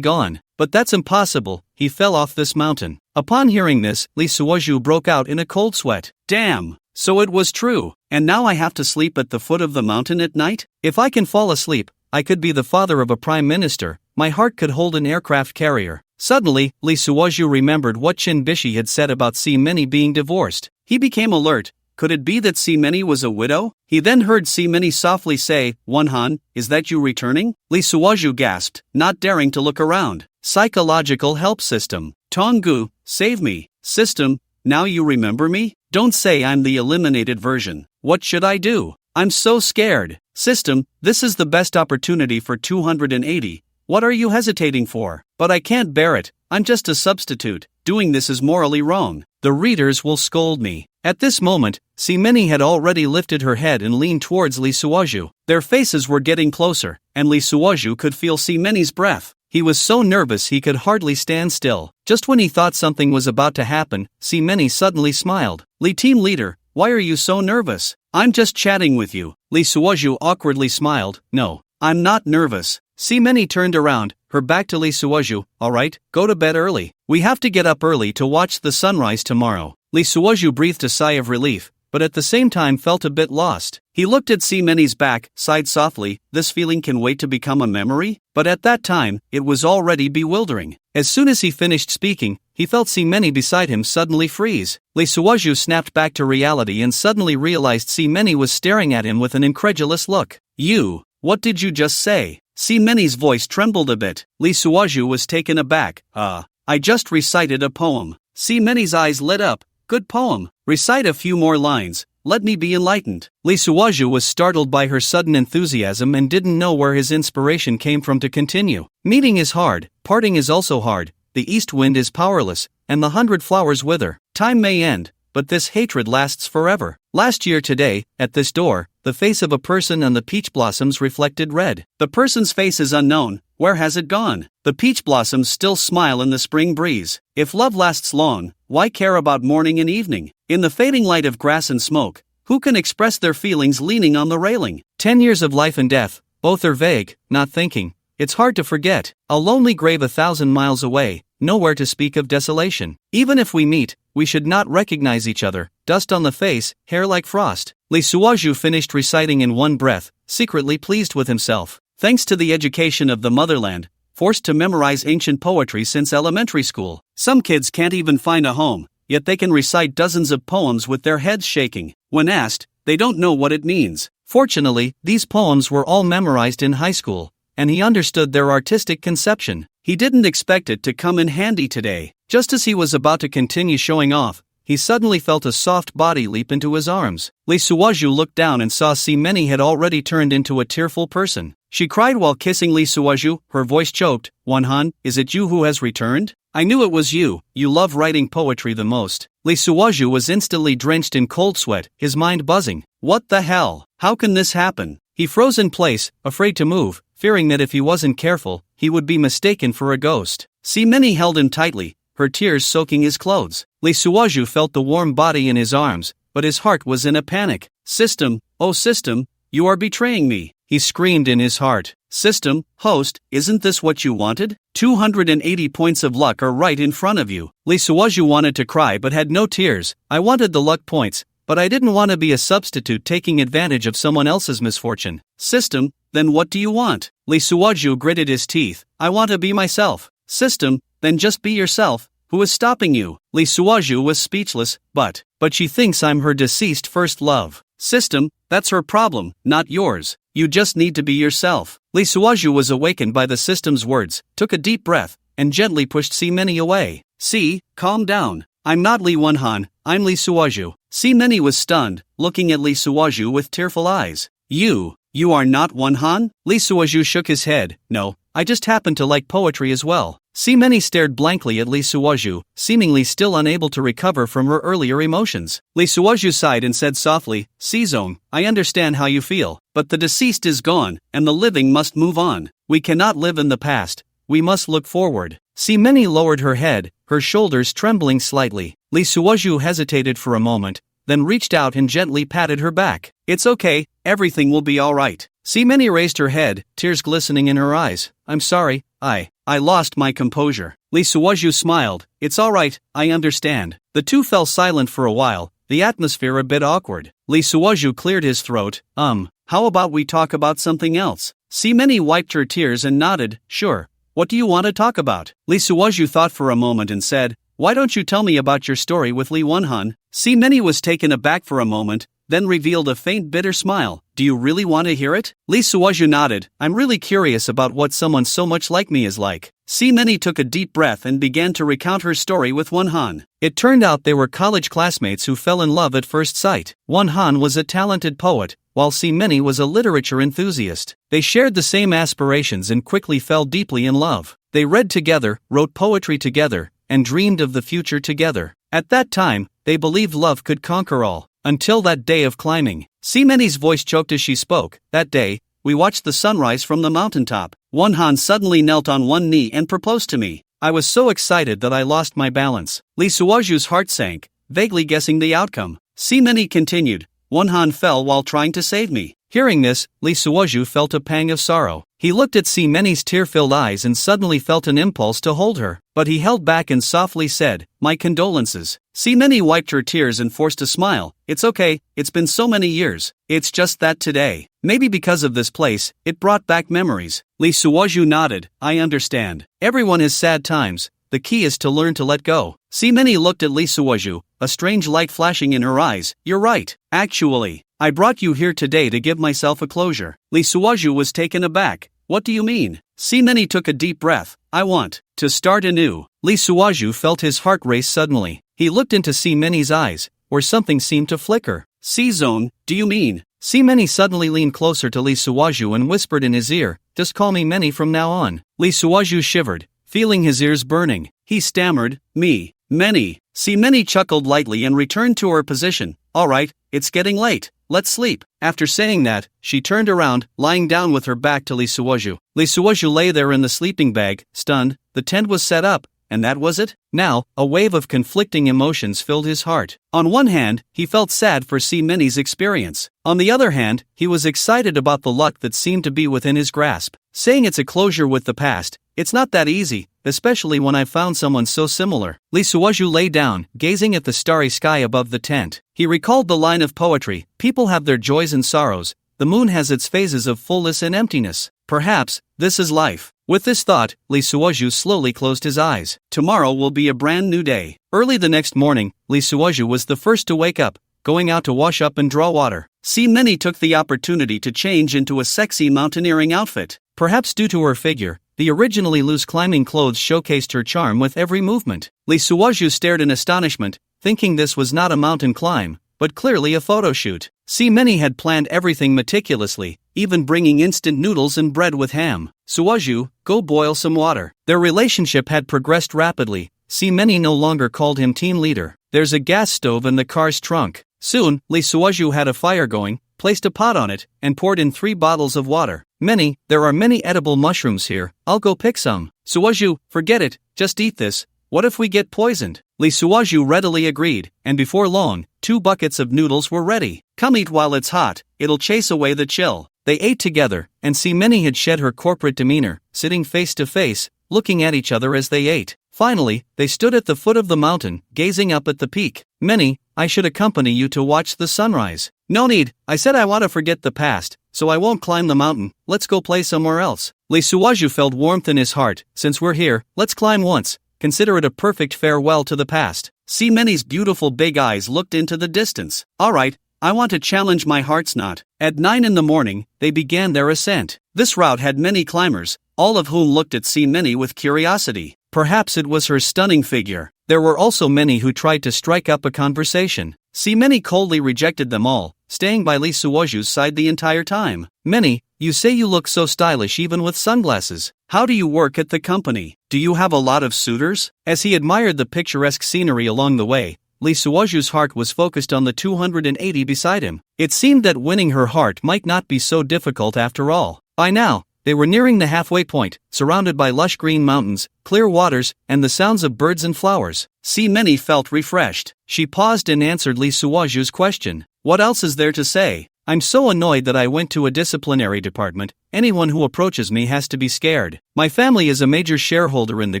gone. But that's impossible, he fell off this mountain. Upon hearing this, Lee Suoju broke out in a cold sweat. Damn! So it was true, and now I have to sleep at the foot of the mountain at night? If I can fall asleep, I could be the father of a prime minister, my heart could hold an aircraft carrier. Suddenly, Lee Suozhu remembered what Chin Bishi had said about Si Meni being divorced. He became alert. Could it be that Si Meni was a widow? He then heard Si Meni softly say, "Wonhan, is that you returning?" Lee Suozhu gasped, not daring to look around. Psychological help system. Tonggu, save me. System, now you remember me? Don't say I'm the eliminated version. What should I do? I'm so scared. System, this is the best opportunity for 280. What are you hesitating for? But I can't bear it. I'm just a substitute. Doing this is morally wrong. The readers will scold me. At this moment, Si Meni had already lifted her head and leaned towards Lee Suozhu. Their faces were getting closer, and Lee Suozhu could feel Si Meni's breath. He was so nervous he could hardly stand still. Just when he thought something was about to happen, Si Meni suddenly smiled. "Lee team leader, why are you so nervous?" "I'm just chatting with you." Lee Suozhu awkwardly smiled. "No, I'm not nervous." Si Meni turned around, her back to Lee Suozhu. "Alright, go to bed early. We have to get up early to watch the sunrise tomorrow." Lee Suozhu breathed a sigh of relief, but at the same time felt a bit lost. He looked at Si Meni's back, sighed softly. This feeling can wait to become a memory? But at that time, it was already bewildering. As soon as he finished speaking, he felt Si Meni beside him suddenly freeze. Lee Suozhu snapped back to reality and suddenly realized Si Meni was staring at him with an incredulous look. "You, what did you just say?" Si Meni's voice trembled a bit. Lee Suozhu was taken aback. I just recited a poem." Si Meni's eyes lit up. "Good poem. Recite a few more lines. Let me be enlightened." Lee Suozhu was startled by her sudden enthusiasm and didn't know where his inspiration came from to continue. "Meeting is hard, parting is also hard, the east wind is powerless, and the 100 flowers wither. Time may end, but this hatred lasts forever. Last year today, at this door, the face of a person and the peach blossoms reflected red. The person's face is unknown. Where has it gone? The peach blossoms still smile in the spring breeze. If love lasts long, why care about morning and evening? In the fading light of grass and smoke, who can express their feelings leaning on the railing? 10 years of life and death, both are vague, not thinking. It's hard to forget. A lonely grave 1,000 miles away, nowhere to speak of desolation. Even if we meet, we should not recognize each other. Dust on the face, hair like frost." Lee Suozhu finished reciting in one breath, secretly pleased with himself. Thanks to the education of the motherland, forced to memorize ancient poetry since elementary school, some kids can't even find a home, yet they can recite dozens of poems with their heads shaking. When asked, they don't know what it means. Fortunately, these poems were all memorized in high school, and he understood their artistic conception. He didn't expect it to come in handy today. Just as he was about to continue showing off, he suddenly felt a soft body leap into his arms. Lee Suozhu looked down and saw Si Meni had already turned into a tearful person. She cried while kissing Lee Suozhu, her voice choked. "Wonhan, is it you who has returned? I knew it was you. You love writing poetry the most." Lee Suozhu was instantly drenched in cold sweat, his mind buzzing. What the hell? How can this happen? He froze in place, afraid to move, fearing that if he wasn't careful, he would be mistaken for a ghost. Si Meni held him tightly, her tears soaking his clothes. Lee Suozhu felt the warm body in his arms, but his heart was in a panic. "System, oh system, you are betraying me," he screamed in his heart. "System, host, isn't this what you wanted? 280 points of luck are right in front of you." Lee Suozhu wanted to cry but had no tears. "I wanted the luck points, but I didn't want to be a substitute taking advantage of someone else's misfortune." "System, then what do you want?" Lee Suozhu gritted his teeth. "I want to be myself." "System, then just be yourself. Who is stopping you?" Lee Suozhu was speechless. But she thinks I'm her deceased first love." "System, that's her problem, not yours. You just need to be yourself." Lee Suozhu was awakened by the system's words, took a deep breath, and gently pushed Si Meni away. "See, calm down. I'm not Lee Wonhan, I'm Lee Suozhu." Si Meni was stunned, looking at Lee Suozhu with tearful eyes. You are not Wonhan?" Lee Suozhu shook his head. "No, I just happen to like poetry as well." Si Meni stared blankly at Lee Suozhu, seemingly still unable to recover from her earlier emotions. Lee Suozhu sighed and said softly, "Sizong, I understand how you feel, but the deceased is gone, and the living must move on. We cannot live in the past, we must look forward." Si Meni lowered her head, her shoulders trembling slightly. Lee Suozhu hesitated for a moment, then reached out and gently patted her back. "It's okay, everything will be alright." Si Meni raised her head, tears glistening in her eyes. "I'm sorry, I lost my composure." Lee Suozhu smiled. "It's alright, I understand." The two fell silent for a while, the atmosphere a bit awkward. Lee Suozhu cleared his throat. How about we talk about something else?" Si Meni wiped her tears and nodded. "Sure, What do you want to talk about? Lee Suwaju thought for a moment and said, why don't you tell me about your story with Lee Wonhan? Many was taken aback for a moment, then revealed a faint bitter smile. Do you really want to hear it? Lee Suwaju nodded. I'm really curious about what someone so much like me is like. Many took a deep breath and began to recount her story with Wonhan. It turned out they were college classmates who fell in love at first sight. Wonhan was a talented poet, while Many was a literature enthusiast. They shared the same aspirations and quickly fell deeply in love. They read together, wrote poetry together, and dreamed of the future together. At that time, they believed love could conquer all. Until that day of climbing. Many's voice choked as she spoke. That day, we watched the sunrise from the mountaintop. Wonhan suddenly knelt on one knee and proposed to me. I was so excited that I lost my balance. Lee Suwaju's heart sank, vaguely guessing the outcome. Many continued. Wonhan fell while trying to save me. Hearing this, Lee Suwaju felt a pang of sorrow. He looked at Many's tear-filled eyes and suddenly felt an impulse to hold her. But he held back and softly said, my condolences. Many wiped her tears and forced a smile. It's okay, it's been so many years. It's just that today, maybe because of this place, it brought back memories. Lee Suwaju nodded. I understand. Everyone has sad times. The key is to learn to let go. Many looked at Lee Suwaju, a strange light flashing in her eyes. You're right. Actually, I brought you here today to give myself a closure. Lee Suwaju was taken aback. What do you mean? Many took a deep breath. I want to start anew. Lee Suwaju felt his heart race suddenly. He looked into Many's eyes, where something seemed to flicker. C-Zone, do you mean? Many suddenly leaned closer to Lee Suwaju and whispered in his ear, just call me Many from now on. Lee Suwaju shivered, feeling his ears burning. He stammered, me, Many. Many chuckled lightly and returned to her position. All right, it's getting late. Let's sleep. After saying that, she turned around, lying down with her back to Lee Suwaju. Lee Suwaju lay there in the sleeping bag, stunned. The tent was set up, and that was it? Now, a wave of conflicting emotions filled his heart. On one hand, he felt sad for Many's experience. On the other hand, he was excited about the luck that seemed to be within his grasp. Saying it's a closure with the past, it's not that easy, especially when I've found someone so similar. Lee Suwaju lay down, gazing at the starry sky above the tent. He recalled the line of poetry, people have their joys and sorrows, the moon has its phases of fullness and emptiness. Perhaps, this is life. With this thought, Lee Suwaju slowly closed his eyes. Tomorrow will be a brand new day. Early the next morning, Lee Suwaju was the first to wake up, going out to wash up and draw water. Many took the opportunity to change into a sexy mountaineering outfit. Perhaps due to her figure, the originally loose climbing clothes showcased her charm with every movement. Lee Suwaju stared in astonishment, thinking this was not a mountain climb, but clearly a photo shoot. Many had planned everything meticulously, even bringing instant noodles and bread with ham. Suwaju, go boil some water. Their relationship had progressed rapidly. Many no longer called him team leader. There's a gas stove in the car's trunk. Soon, Lee Suwaju had a fire going, placed a pot on it, and poured in 3 bottles of water. Many, there are many edible mushrooms here, I'll go pick some. Suwaju, forget it, just eat this. What if we get poisoned? Lee Suwaju readily agreed, and before long, 2 buckets of noodles were ready. Come eat while it's hot, it'll chase away the chill. They ate together, and Many had shed her corporate demeanor, sitting face to face, looking at each other as they ate. Finally, they stood at the foot of the mountain, gazing up at the peak. Many, I should accompany you to watch the sunrise. No need, I said I want to forget the past, so I won't climb the mountain, let's go play somewhere else. Lee Suwaju felt warmth in his heart. Since we're here, let's climb once. Consider it a perfect farewell to the past. Many's beautiful big eyes looked into the distance. All right, I want to challenge my heart's knot. At 9 in the morning, they began their ascent. This route had many climbers, all of whom looked at Many with curiosity. Perhaps it was her stunning figure. There were also many who tried to strike up a conversation. Many coldly rejected them all, staying by Lee Suwaju's side the entire time. Many, you say you look so stylish even with sunglasses. How do you work at the company? Do you have a lot of suitors? As he admired the picturesque scenery along the way, Lee Suwaju's heart was focused on the 280 beside him. It seemed that winning her heart might not be so difficult after all. By now, they were nearing the halfway point, surrounded by lush green mountains, clear waters, and the sounds of birds and flowers. Many felt refreshed. She paused and answered Lee Suwaju's question. What else is there to say? I'm so annoyed that I went to a disciplinary department. Anyone who approaches me has to be scared. My family is a major shareholder in the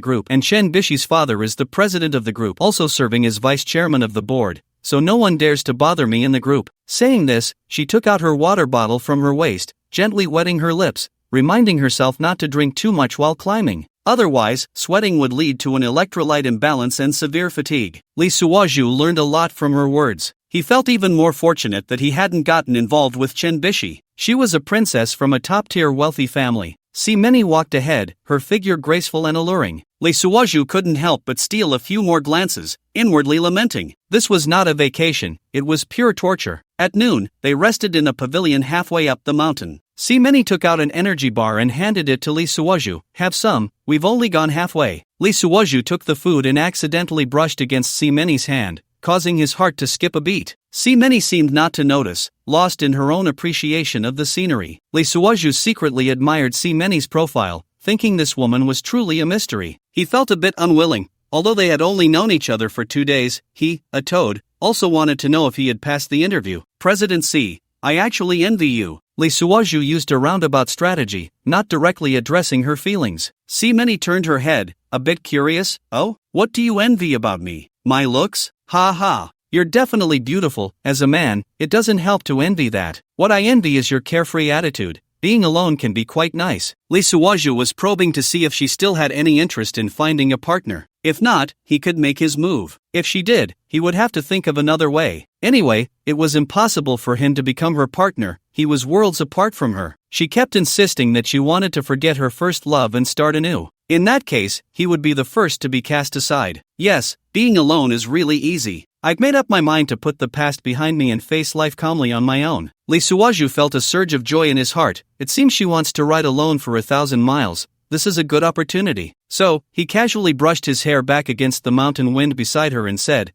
group, and Chen Bishi's father is the president of the group, also serving as vice chairman of the board, so no one dares to bother me in the group. Saying this, she took out her water bottle from her waist, gently wetting her lips, reminding herself not to drink too much while climbing. Otherwise, sweating would lead to an electrolyte imbalance and severe fatigue. Lee Suoju learned a lot from her words. He felt even more fortunate that he hadn't gotten involved with Chen Bishi. She was a princess from a top-tier wealthy family. Many walked ahead, her figure graceful and alluring. Lee Suoju couldn't help but steal a few more glances, inwardly lamenting. This was not a vacation, it was pure torture. At noon, they rested in a pavilion halfway up the mountain. Many took out an energy bar and handed it to Lee Suoju. Have some, we've only gone halfway. Lee Suoju took the food and accidentally brushed against Many's hand, causing his heart to skip a beat. Many seemed not to notice, lost in her own appreciation of the scenery. Lee Suoju secretly admired Many's profile, thinking this woman was truly a mystery. He felt a bit unwilling. Although they had only known each other for 2 days, he, a toad, also wanted to know if he had passed the interview. President C, I actually envy you. Lee Suoju used a roundabout strategy, not directly addressing her feelings. Many turned her head, a bit curious. Oh, what do you envy about me? My looks? Ha ha. You're definitely beautiful. As a man, it doesn't help to envy that. What I envy is your carefree attitude. Being alone can be quite nice. Lee Suoju was probing to see if she still had any interest in finding a partner. If not, he could make his move. If she did, he would have to think of another way. Anyway, it was impossible for him to become her partner. He was worlds apart from her. She kept insisting that she wanted to forget her first love and start anew. In that case, he would be the first to be cast aside. Yes, being alone is really easy. I've made up my mind to put the past behind me and face life calmly on my own. Lee Suoju felt a surge of joy in his heart. It seems she wants to ride alone for 1,000 miles. This is a good opportunity. So, he casually brushed his hair back against the mountain wind beside her and said,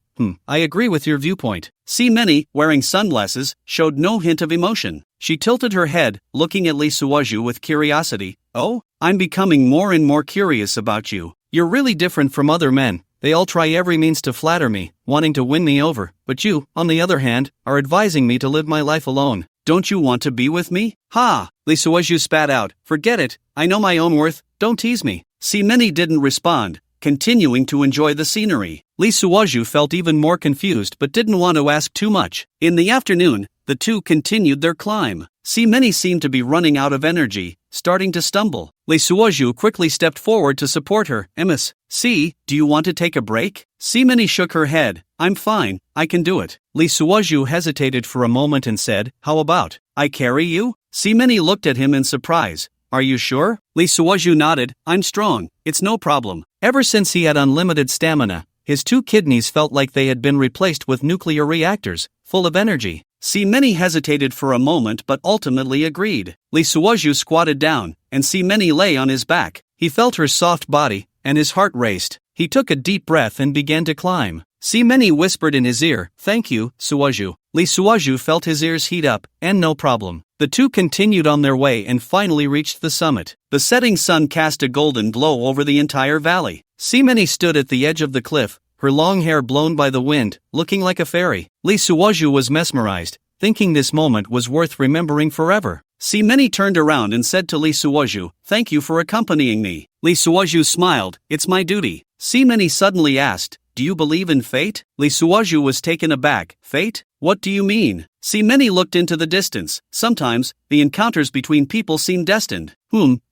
I agree with your viewpoint. Many, wearing sunglasses, showed no hint of emotion. She tilted her head, looking at Lee Suoju with curiosity. Oh, I'm becoming more and more curious about you. You're really different from other men. They all try every means to flatter me, wanting to win me over, but you, on the other hand, are advising me to live my life alone. Don't you want to be with me? Ha! Lee Suoju spat out. Forget it, I know my own worth, don't tease me. Many didn't respond, continuing to enjoy the scenery. Lee Suoju felt even more confused but didn't want to ask too much. In the afternoon, the two continued their climb. Many seemed to be running out of energy, starting to stumble. Lee Suoju quickly stepped forward to support her. Ms. Do you want to take a break? Many shook her head. I'm fine, I can do it. Lee Suoju hesitated for a moment and said, how about, I carry you? Many looked at him in surprise. Are you sure? Lee Suoju nodded. I'm strong, it's no problem. Ever since he had unlimited stamina, his 2 kidneys felt like they had been replaced with nuclear reactors, full of energy. Many hesitated for a moment but ultimately agreed. Lee Suoju squatted down, and Many lay on his back. He felt her soft body, and his heart raced. He took a deep breath and began to climb. Many whispered in his ear, thank you, Suoju. Lee Suoju felt his ears heat up, and no problem. The two continued on their way and finally reached the summit. The setting sun cast a golden glow over the entire valley. Many stood at the edge of the cliff, her long hair blown by the wind, looking like a fairy. Lee Suoju was mesmerized, thinking this moment was worth remembering forever. Many turned around and said to Lee Suoju, thank you for accompanying me. Lee Suoju smiled, it's my duty. Many suddenly asked, do you believe in fate? Lee Suoju was taken aback. Fate? What do you mean? Many looked into the distance. Sometimes, the encounters between people seem destined.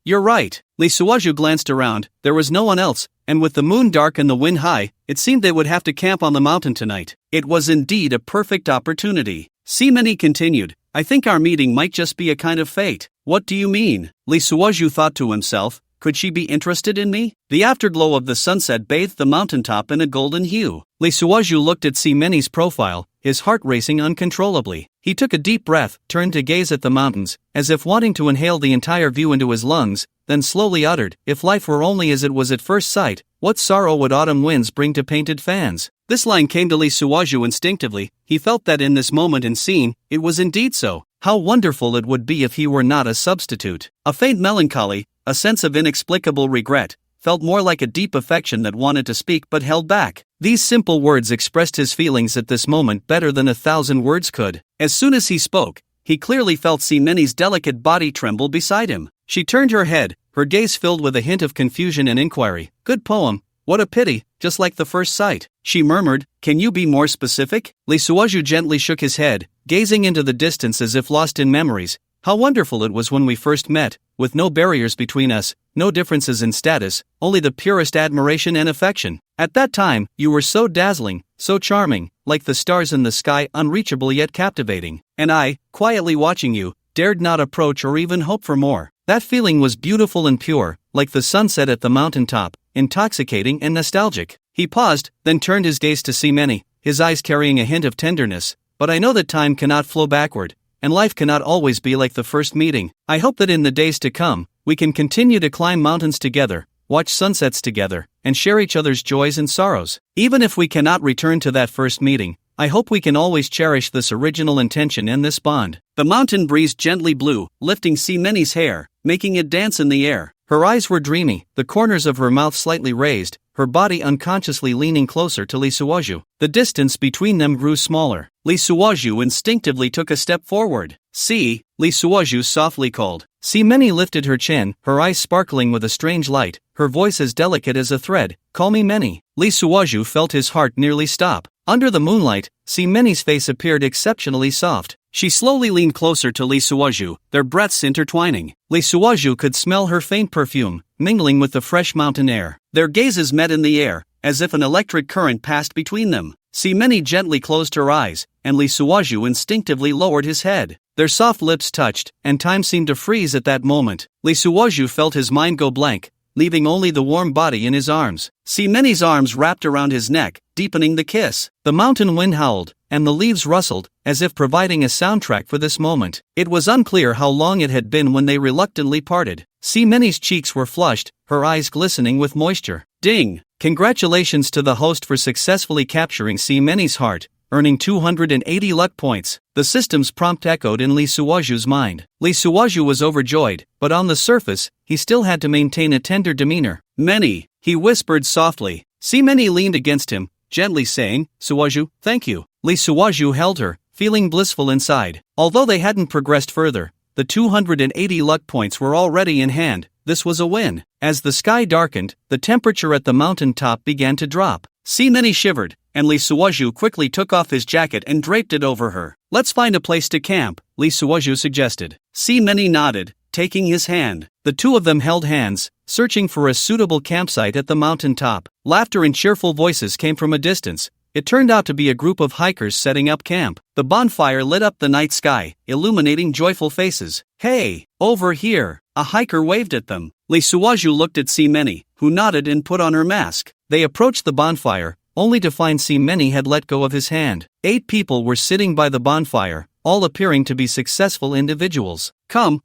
You're right. Lee Suoju glanced around. There was no one else, and with the moon dark and the wind high, it seemed they would have to camp on the mountain tonight. It was indeed a perfect opportunity. Many continued, I think our meeting might just be a kind of fate. What do you mean? Lee Suoju thought to himself, could she be interested in me? The afterglow of the sunset bathed the mountaintop in a golden hue. Lee Suoju looked at Many's profile, his heart racing uncontrollably. He took a deep breath, turned to gaze at the mountains, as if wanting to inhale the entire view into his lungs, then slowly uttered, if life were only as it was at first sight, what sorrow would autumn winds bring to painted fans? This line came to Lee Suoju instinctively. He felt that in this moment and scene, it was indeed so. How wonderful it would be if he were not a substitute. A faint melancholy, a sense of inexplicable regret, felt more like a deep affection that wanted to speak but held back. These simple words expressed his feelings at this moment better than 1,000 words could. As soon as he spoke, he clearly felt Many's delicate body tremble beside him. She turned her head, her gaze filled with a hint of confusion and inquiry. Good poem. What a pity, just like the first sight. She murmured, can you be more specific? Lee Suoju gently shook his head, gazing into the distance as if lost in memories. How wonderful it was when we first met, with no barriers between us, no differences in status, only the purest admiration and affection. At that time, you were so dazzling, so charming, like the stars in the sky, unreachable yet captivating. And I, quietly watching you, dared not approach or even hope for more. That feeling was beautiful and pure, like the sunset at the mountaintop, intoxicating and nostalgic. He paused, then turned his gaze to see Many, his eyes carrying a hint of tenderness. But I know that time cannot flow backward, and life cannot always be like the first meeting. I hope that in the days to come, we can continue to climb mountains together, watch sunsets together, and share each other's joys and sorrows. Even if we cannot return to that first meeting, I hope we can always cherish this original intention and this bond. The mountain breeze gently blew, lifting Many's hair, making it dance in the air. Her eyes were dreamy, the corners of her mouth slightly raised, her body unconsciously leaning closer to Lee Suoju. The distance between them grew smaller. Lee Suoju instinctively took a step forward. "See," Lee Suoju softly called. Many lifted her chin, her eyes sparkling with a strange light, her voice as delicate as a thread. "Call me Many." Lee Suoju felt his heart nearly stop. Under the moonlight, Many's face appeared exceptionally soft. She slowly leaned closer to Lee Suoju, their breaths intertwining. Lee Suoju could smell her faint perfume, mingling with the fresh mountain air. Their gazes met in the air, as if an electric current passed between them. Many gently closed her eyes, and Lee Suoju instinctively lowered his head. Their soft lips touched, and time seemed to freeze at that moment. Lee Suoju felt his mind go blank, leaving only the warm body in his arms. Many's arms wrapped around his neck, deepening the kiss. The mountain wind howled, and the leaves rustled, as if providing a soundtrack for this moment. It was unclear how long it had been when they reluctantly parted. Many's cheeks were flushed, her eyes glistening with moisture. Ding! Congratulations to the host for successfully capturing Many's heart, earning 280 luck points. The system's prompt echoed in Lee Suoju's mind. Lee Suoju was overjoyed, but on the surface, he still had to maintain a tender demeanor. "Many," he whispered softly. Many leaned against him, gently saying, "Suoju, thank you." Lee Suoju held her, feeling blissful inside. Although they hadn't progressed further, the 280 luck points were already in hand. This was a win. As the sky darkened, the temperature at the mountain top began to drop. Many shivered, and Lee Suoju quickly took off his jacket and draped it over her. "Let's find a place to camp," Lee Suoju suggested. Many nodded, taking his hand. The two of them held hands, searching for a suitable campsite at the mountain top. Laughter and cheerful voices came from a distance. It turned out to be a group of hikers setting up camp. The bonfire lit up the night sky, illuminating joyful faces. "Hey, over here!" A hiker waved at them. Lee Suoju looked at Many, who nodded and put on her mask. They approached the bonfire, only to find Many had let go of his hand. 8 people were sitting by the bonfire, all appearing to be successful individuals. Come,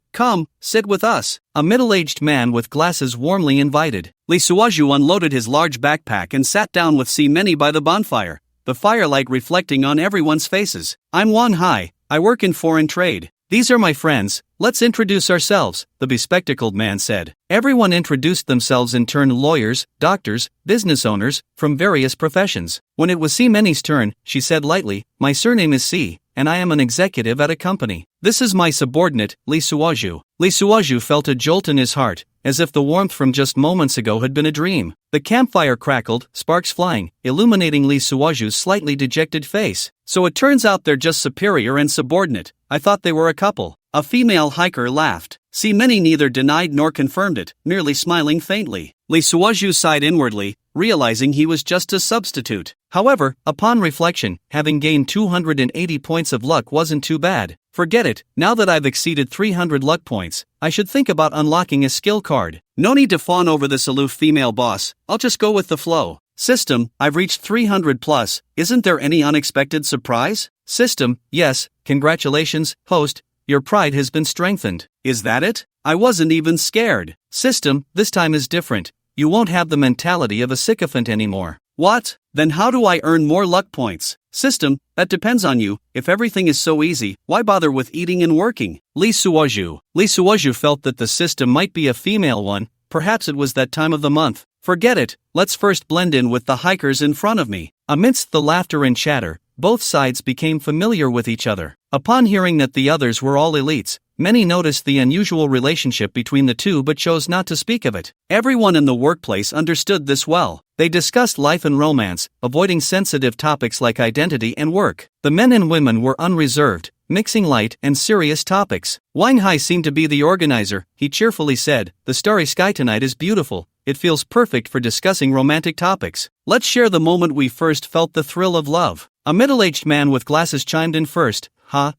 sit with us," a middle-aged man with glasses warmly invited. Lee Suoju unloaded his large backpack and sat down with Many by the bonfire, the firelight reflecting on everyone's faces. "I'm Won Hai, I work in foreign trade. These are my friends, let's introduce ourselves," the bespectacled man said. Everyone introduced themselves in turn: lawyers, doctors, business owners, from various professions. When it was Many's turn, she said lightly, "My surname is Si, and I am an executive at a company. This is my subordinate, Lee Suoju." Lee Suoju felt a jolt in his heart, as if the warmth from just moments ago had been a dream. The campfire crackled, sparks flying, illuminating Lee Suoju's slightly dejected face. "So it turns out they're just superior and subordinate. I thought they were a couple." A female hiker laughed. Many neither denied nor confirmed it, merely smiling faintly. Lee Suoju sighed inwardly, realizing he was just a substitute. However, upon reflection, having gained 280 points of luck wasn't too bad. "Forget it, now that I've exceeded 300 luck points, I should think about unlocking a skill card. No need to fawn over this aloof female boss, I'll just go with the flow." "System, I've reached 300 plus, isn't there any unexpected surprise?" "System, yes, congratulations, host, your pride has been strengthened." "Is that it? I wasn't even scared." "System, this time is different, you won't have the mentality of a sycophant anymore." "What? Then how do I earn more luck points?" "System, that depends on you. If everything is so easy, why bother with eating and working?" Lee Suoju felt that the system might be a female one, perhaps it was that time of the month. "Forget it, let's first blend in with the hikers in front of me." Amidst the laughter and chatter, both sides became familiar with each other. Upon hearing that the others were all elites, many noticed the unusual relationship between the two but chose not to speak of it. Everyone in the workplace understood this well. They discussed life and romance, avoiding sensitive topics like identity and work. The men and women were unreserved, mixing light and serious topics. Wang Hai seemed to be the organizer. He cheerfully said, "The starry sky tonight is beautiful. It feels perfect for discussing romantic topics. Let's share the moment we first felt the thrill of love." A middle-aged man with glasses chimed in first.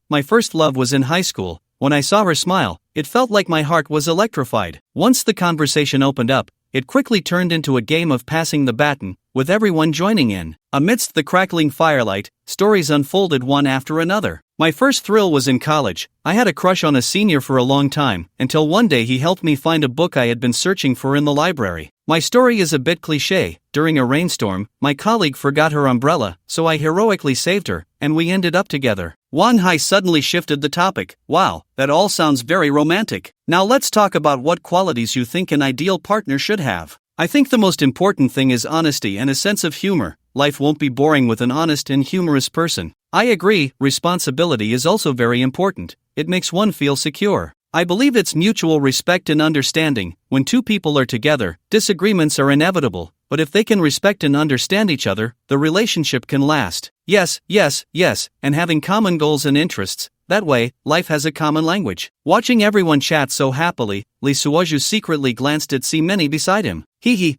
My first love was in high school. When I saw her smile, it felt like my heart was electrified." Once the conversation opened up, it quickly turned into a game of passing the baton, with everyone joining in. Amidst the crackling firelight, stories unfolded one after another. My first thrill was in college. I had a crush on a senior for a long time, until one day he helped me find a book I had been searching for in the library. My story is a bit cliché. During a rainstorm, my colleague forgot her umbrella, so I heroically saved her, and we ended up together. Wang Hai suddenly shifted the topic. "Wow, that all sounds very romantic. Now let's talk about what qualities you think an ideal partner should have." "I think the most important thing is honesty and a sense of humor. Life won't be boring with an honest and humorous person." "I agree, responsibility is also very important. It makes one feel secure. I believe it's mutual respect and understanding. When two people are together, disagreements are inevitable, but if they can respect and understand each other, the relationship can last." Yes, and having common goals and interests. That way, life has a common language. Watching everyone chat so happily, Lee Suoju secretly glanced at Many beside him.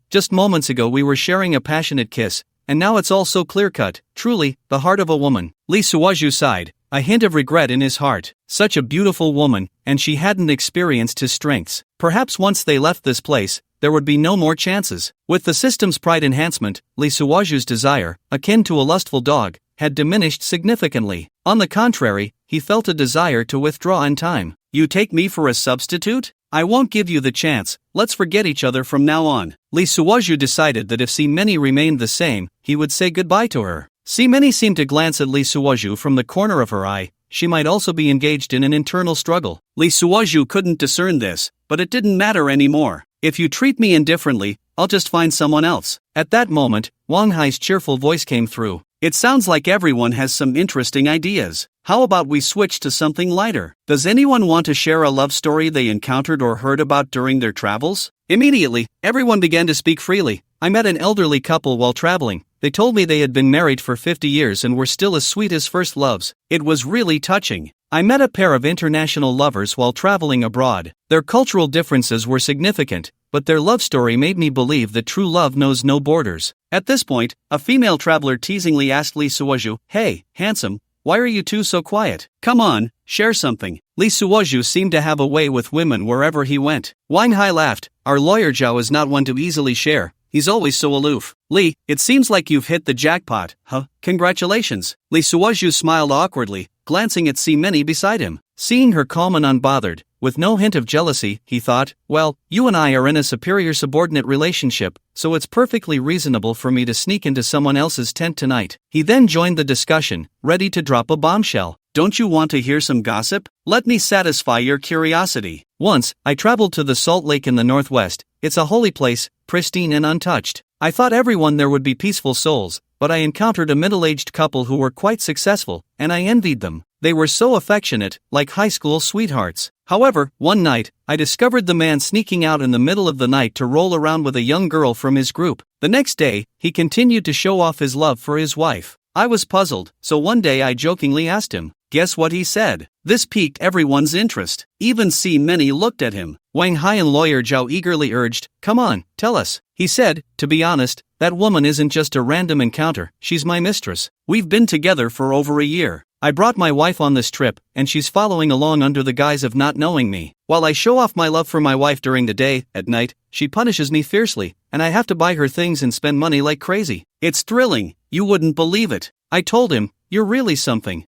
Just moments ago we were sharing a passionate kiss, and now it's all so clear-cut. Truly, the heart of a woman. Lee Suoju sighed, a hint of regret in his heart. Such a beautiful woman, and she hadn't experienced his strengths. Perhaps once they left this place, there would be no more chances. With the system's pride enhancement, Lee Suoju's desire, akin to a lustful dog, had diminished significantly. On the contrary, he felt a desire to withdraw in time. "You take me for a substitute? I won't give you the chance. Let's forget each other from now on." Lee Suoju decided that if Many remained the same, he would say goodbye to her. Many seemed to glance at Lee Suoju from the corner of her eye. She might also be engaged in an internal struggle. Lee Suoju couldn't discern this, but it didn't matter anymore. "If you treat me indifferently, I'll just find someone else." At that moment, Wang Hai's cheerful voice came through. "It sounds like everyone has some interesting ideas. How about we switch to something lighter? Does anyone want to share a love story they encountered or heard about during their travels?" Immediately, everyone began to speak freely. "I met an elderly couple while traveling. They told me they had been married for 50 years and were still as sweet as first loves. It was really touching. I met a pair of international lovers while traveling abroad. Their cultural differences were significant, but their love story made me believe that true love knows no borders." At this point, a female traveler teasingly asked Lee Suoju, "Hey, handsome, why are you two so quiet? Come on, share something." Lee Suoju seemed to have a way with women wherever he went. Wang Hai laughed. "Our lawyer Zhao is not one to easily share. He's always so aloof." "Lee, it seems like you've hit the jackpot, huh? Congratulations." Lee Suoju smiled awkwardly, glancing at Many beside him. Seeing her calm and unbothered, with no hint of jealousy, he thought, "Well, you and I are in a superior-subordinate relationship, so it's perfectly reasonable for me to sneak into someone else's tent tonight." He then joined the discussion, ready to drop a bombshell. "Don't you want to hear some gossip? Let me satisfy your curiosity. Once, I traveled to the Salt Lake in the Northwest. It's a holy place, pristine and untouched. I thought everyone there would be peaceful souls, but I encountered a middle-aged couple who were quite successful, and I envied them. They were so affectionate, like high school sweethearts. However, one night, I discovered the man sneaking out in the middle of the night to roll around with a young girl from his group. The next day, he continued to show off his love for his wife. I was puzzled, so one day I jokingly asked him. Guess what he said? This piqued everyone's interest. Even Many looked at him. Wang Hai and lawyer Zhao eagerly urged, "Come on, tell us." He said, "To be honest, that woman isn't just a random encounter, she's my mistress. We've been together for over a year. I brought my wife on this trip, and she's following along under the guise of not knowing me. While I show off my love for my wife during the day, at night, she punishes me fiercely, and I have to buy her things and spend money like crazy. It's thrilling, you wouldn't believe it." I told him, "You're really something."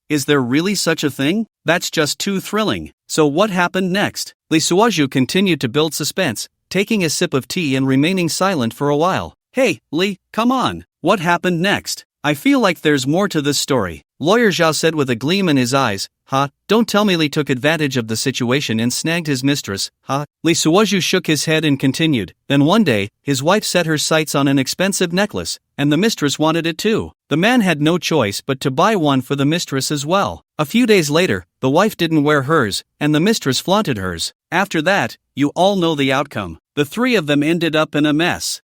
Is there really such a thing? That's just too thrilling. So what happened next? Lee Suoju continued to build suspense, taking a sip of tea and remaining silent for a while. "Hey, Lee, come on. What happened next? I feel like there's more to this story." Lawyer Zhao said with a gleam in his eyes. Don't tell me Lee took advantage of the situation and snagged his mistress, Lee Suoju shook his head and continued. Then one day, his wife set her sights on an expensive necklace, and the mistress wanted it too. The man had no choice but to buy one for the mistress as well. A few days later, the wife didn't wear hers, and the mistress flaunted hers. After that, you all know the outcome. The three of them ended up in a mess.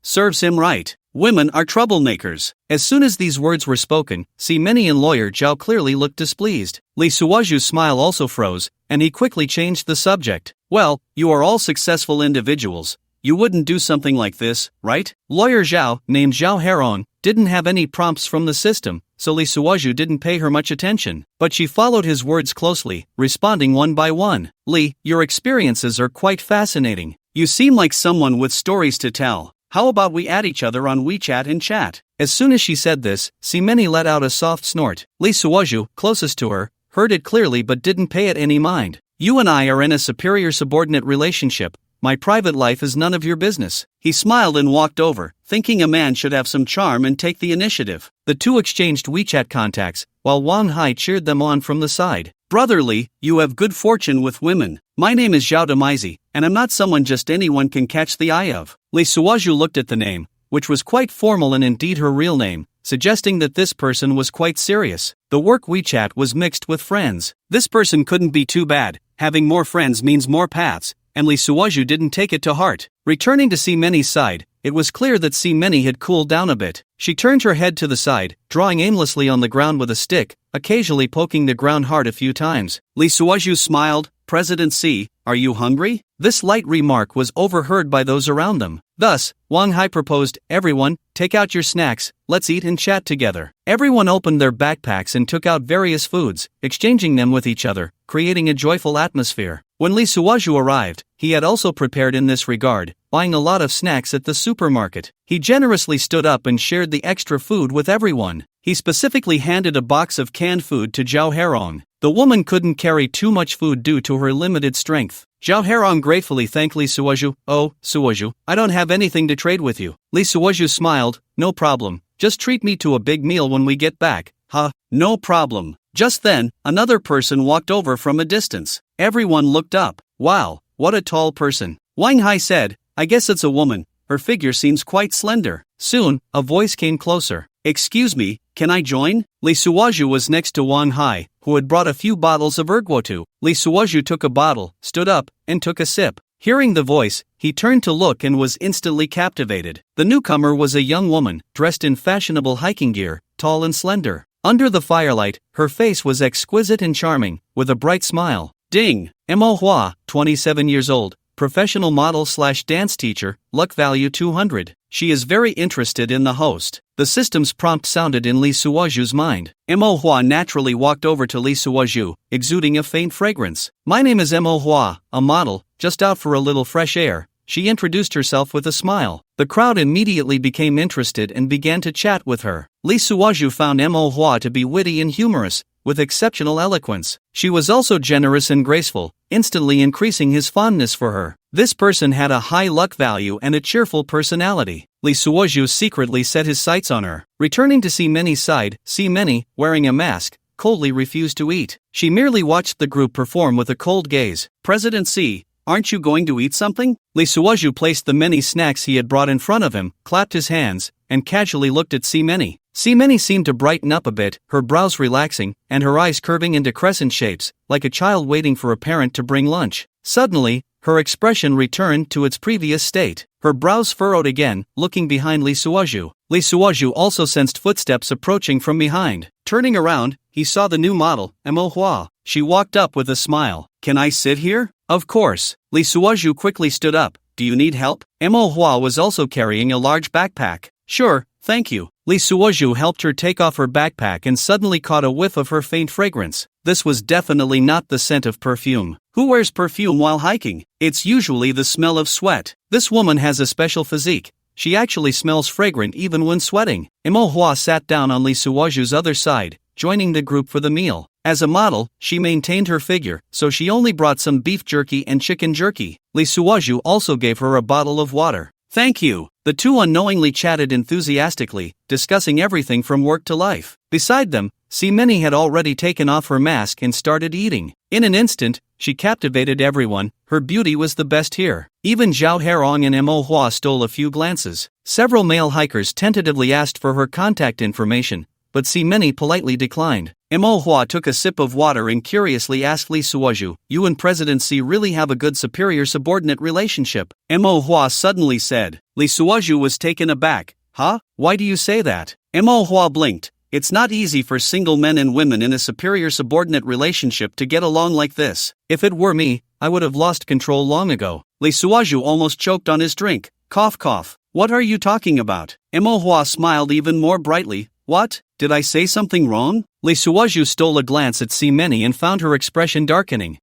Serves him right. Women are troublemakers. As soon as these words were spoken, Si Many and lawyer Zhao clearly looked displeased. Li Suoju's smile also froze, and he quickly changed the subject. Well, you are all successful individuals. You wouldn't do something like this, right? Lawyer Zhao, named Zhao Herong, didn't have any prompts from the system, so Li Suoju didn't pay her much attention. But she followed his words closely, responding one by one. Li, your experiences are quite fascinating. You seem like someone with stories to tell. How about we add each other on WeChat and chat? As soon as she said this, Si Many let out a soft snort. Li Suoju, closest to her, heard it clearly but didn't pay it any mind. You and I are in a superior-subordinate relationship. My private life is none of your business. He smiled and walked over, thinking a man should have some charm and take the initiative. The two exchanged WeChat contacts, while Wang Hai cheered them on from the side. Brotherly, you have good fortune with women. My name is Zhao Demaizi, and I'm not someone just anyone can catch the eye of. Li Suoju looked at the name, which was quite formal and indeed her real name, suggesting that this person was quite serious. The work WeChat was mixed with friends. This person couldn't be too bad. Having more friends means more paths, and Li Suoju didn't take it to heart. Returning to Si Many's side, it was clear that Si Many had cooled down a bit. She turned her head to the side, drawing aimlessly on the ground with a stick, occasionally poking the ground hard a few times. Li Suoju smiled. President Si, are you hungry? This light remark was overheard by those around them. Thus, Wang Hai proposed, everyone, take out your snacks, let's eat and chat together. Everyone opened their backpacks and took out various foods, exchanging them with each other, creating a joyful atmosphere. When Li Suoju arrived, he had also prepared in this regard, buying a lot of snacks at the supermarket. He generously stood up and shared the extra food with everyone. He specifically handed a box of canned food to Zhao Herong. The woman couldn't carry too much food due to her limited strength. Zhao Herong gratefully thanked Li Suoju. Oh, Suoju, I don't have anything to trade with you. Li Suoju smiled. No problem. Just treat me to a big meal when we get back. Huh, no problem. Just then, another person walked over from a distance. Everyone looked up. Wow, what a tall person. Wang Hai said, I guess it's a woman. Her figure seems quite slender. Soon, a voice came closer. Excuse me, can I join? Li Suoju was next to Wang Hai, who had brought a few bottles of erguotu. Li Suoju took a bottle, stood up, and took a sip. Hearing the voice, he turned to look and was instantly captivated. The newcomer was a young woman, dressed in fashionable hiking gear, tall and slender. Under the firelight, her face was exquisite and charming, with a bright smile. Ding! Me.However, 27 years old, professional model/dance teacher, luck value 200. She is very interested in the host. The system's prompt sounded in Li Suoju's mind. Me.However naturally walked over to Li Suoju, exuding a faint fragrance. My name is Me.However, a model, just out for a little fresh air. She introduced herself with a smile. The crowd immediately became interested and began to chat with her. Li Suoju found Me.However to be witty and humorous, with exceptional eloquence. She was also generous and graceful, instantly increasing his fondness for her. This person had a high luck value and a cheerful personality. Li Suoju secretly set his sights on her. Returning to Si Many's side, Si Many, wearing a mask, coldly refused to eat. She merely watched the group perform with a cold gaze. President Si, aren't you going to eat something? Li Suoju placed the many snacks he had brought in front of him, clapped his hands, and casually looked at Si Many. Si Many seemed to brighten up a bit, her brows relaxing, and her eyes curving into crescent shapes, like a child waiting for a parent to bring lunch. Suddenly, her expression returned to its previous state. Her brows furrowed again, looking behind Li Suoju. Li Suoju also sensed footsteps approaching from behind. Turning around, he saw the new model, Me.However. She walked up with a smile. Can I sit here? Of course. Li Suoju quickly stood up. Do you need help? Me.However was also carrying a large backpack. Sure, thank you. Li Suoju helped her take off her backpack and suddenly caught a whiff of her faint fragrance. This was definitely not the scent of perfume. Who wears perfume while hiking? It's usually the smell of sweat. This woman has a special physique. She actually smells fragrant even when sweating. Me.However sat down on Li Suoju's other side, joining the group for the meal. As a model, she maintained her figure, so she only brought some beef jerky and chicken jerky. Li Suoju also gave her a bottle of water. Thank you. The two unknowingly chatted enthusiastically, discussing everything from work to life. Beside them, Si Many had already taken off her mask and started eating. In an instant, she captivated everyone. Her beauty was the best here. Even Zhao Herong and Me.However stole a few glances. Several male hikers tentatively asked for her contact information, but Si Many politely declined. Me.However took a sip of water and curiously asked Li Suoju, you and President Si really have a good superior-subordinate relationship? Me.However suddenly said. Li Suoju was taken aback. Huh? Why do you say that? Manhwa blinked. It's not easy for single men and women in a superior-subordinate relationship to get along like this. If it were me, I would have lost control long ago. Lee Suaju almost choked on his drink. Cough cough. What are you talking about? Manhwa smiled even more brightly. What? Did I say something wrong? Lee Suaju stole a glance at Simeni and found her expression darkening.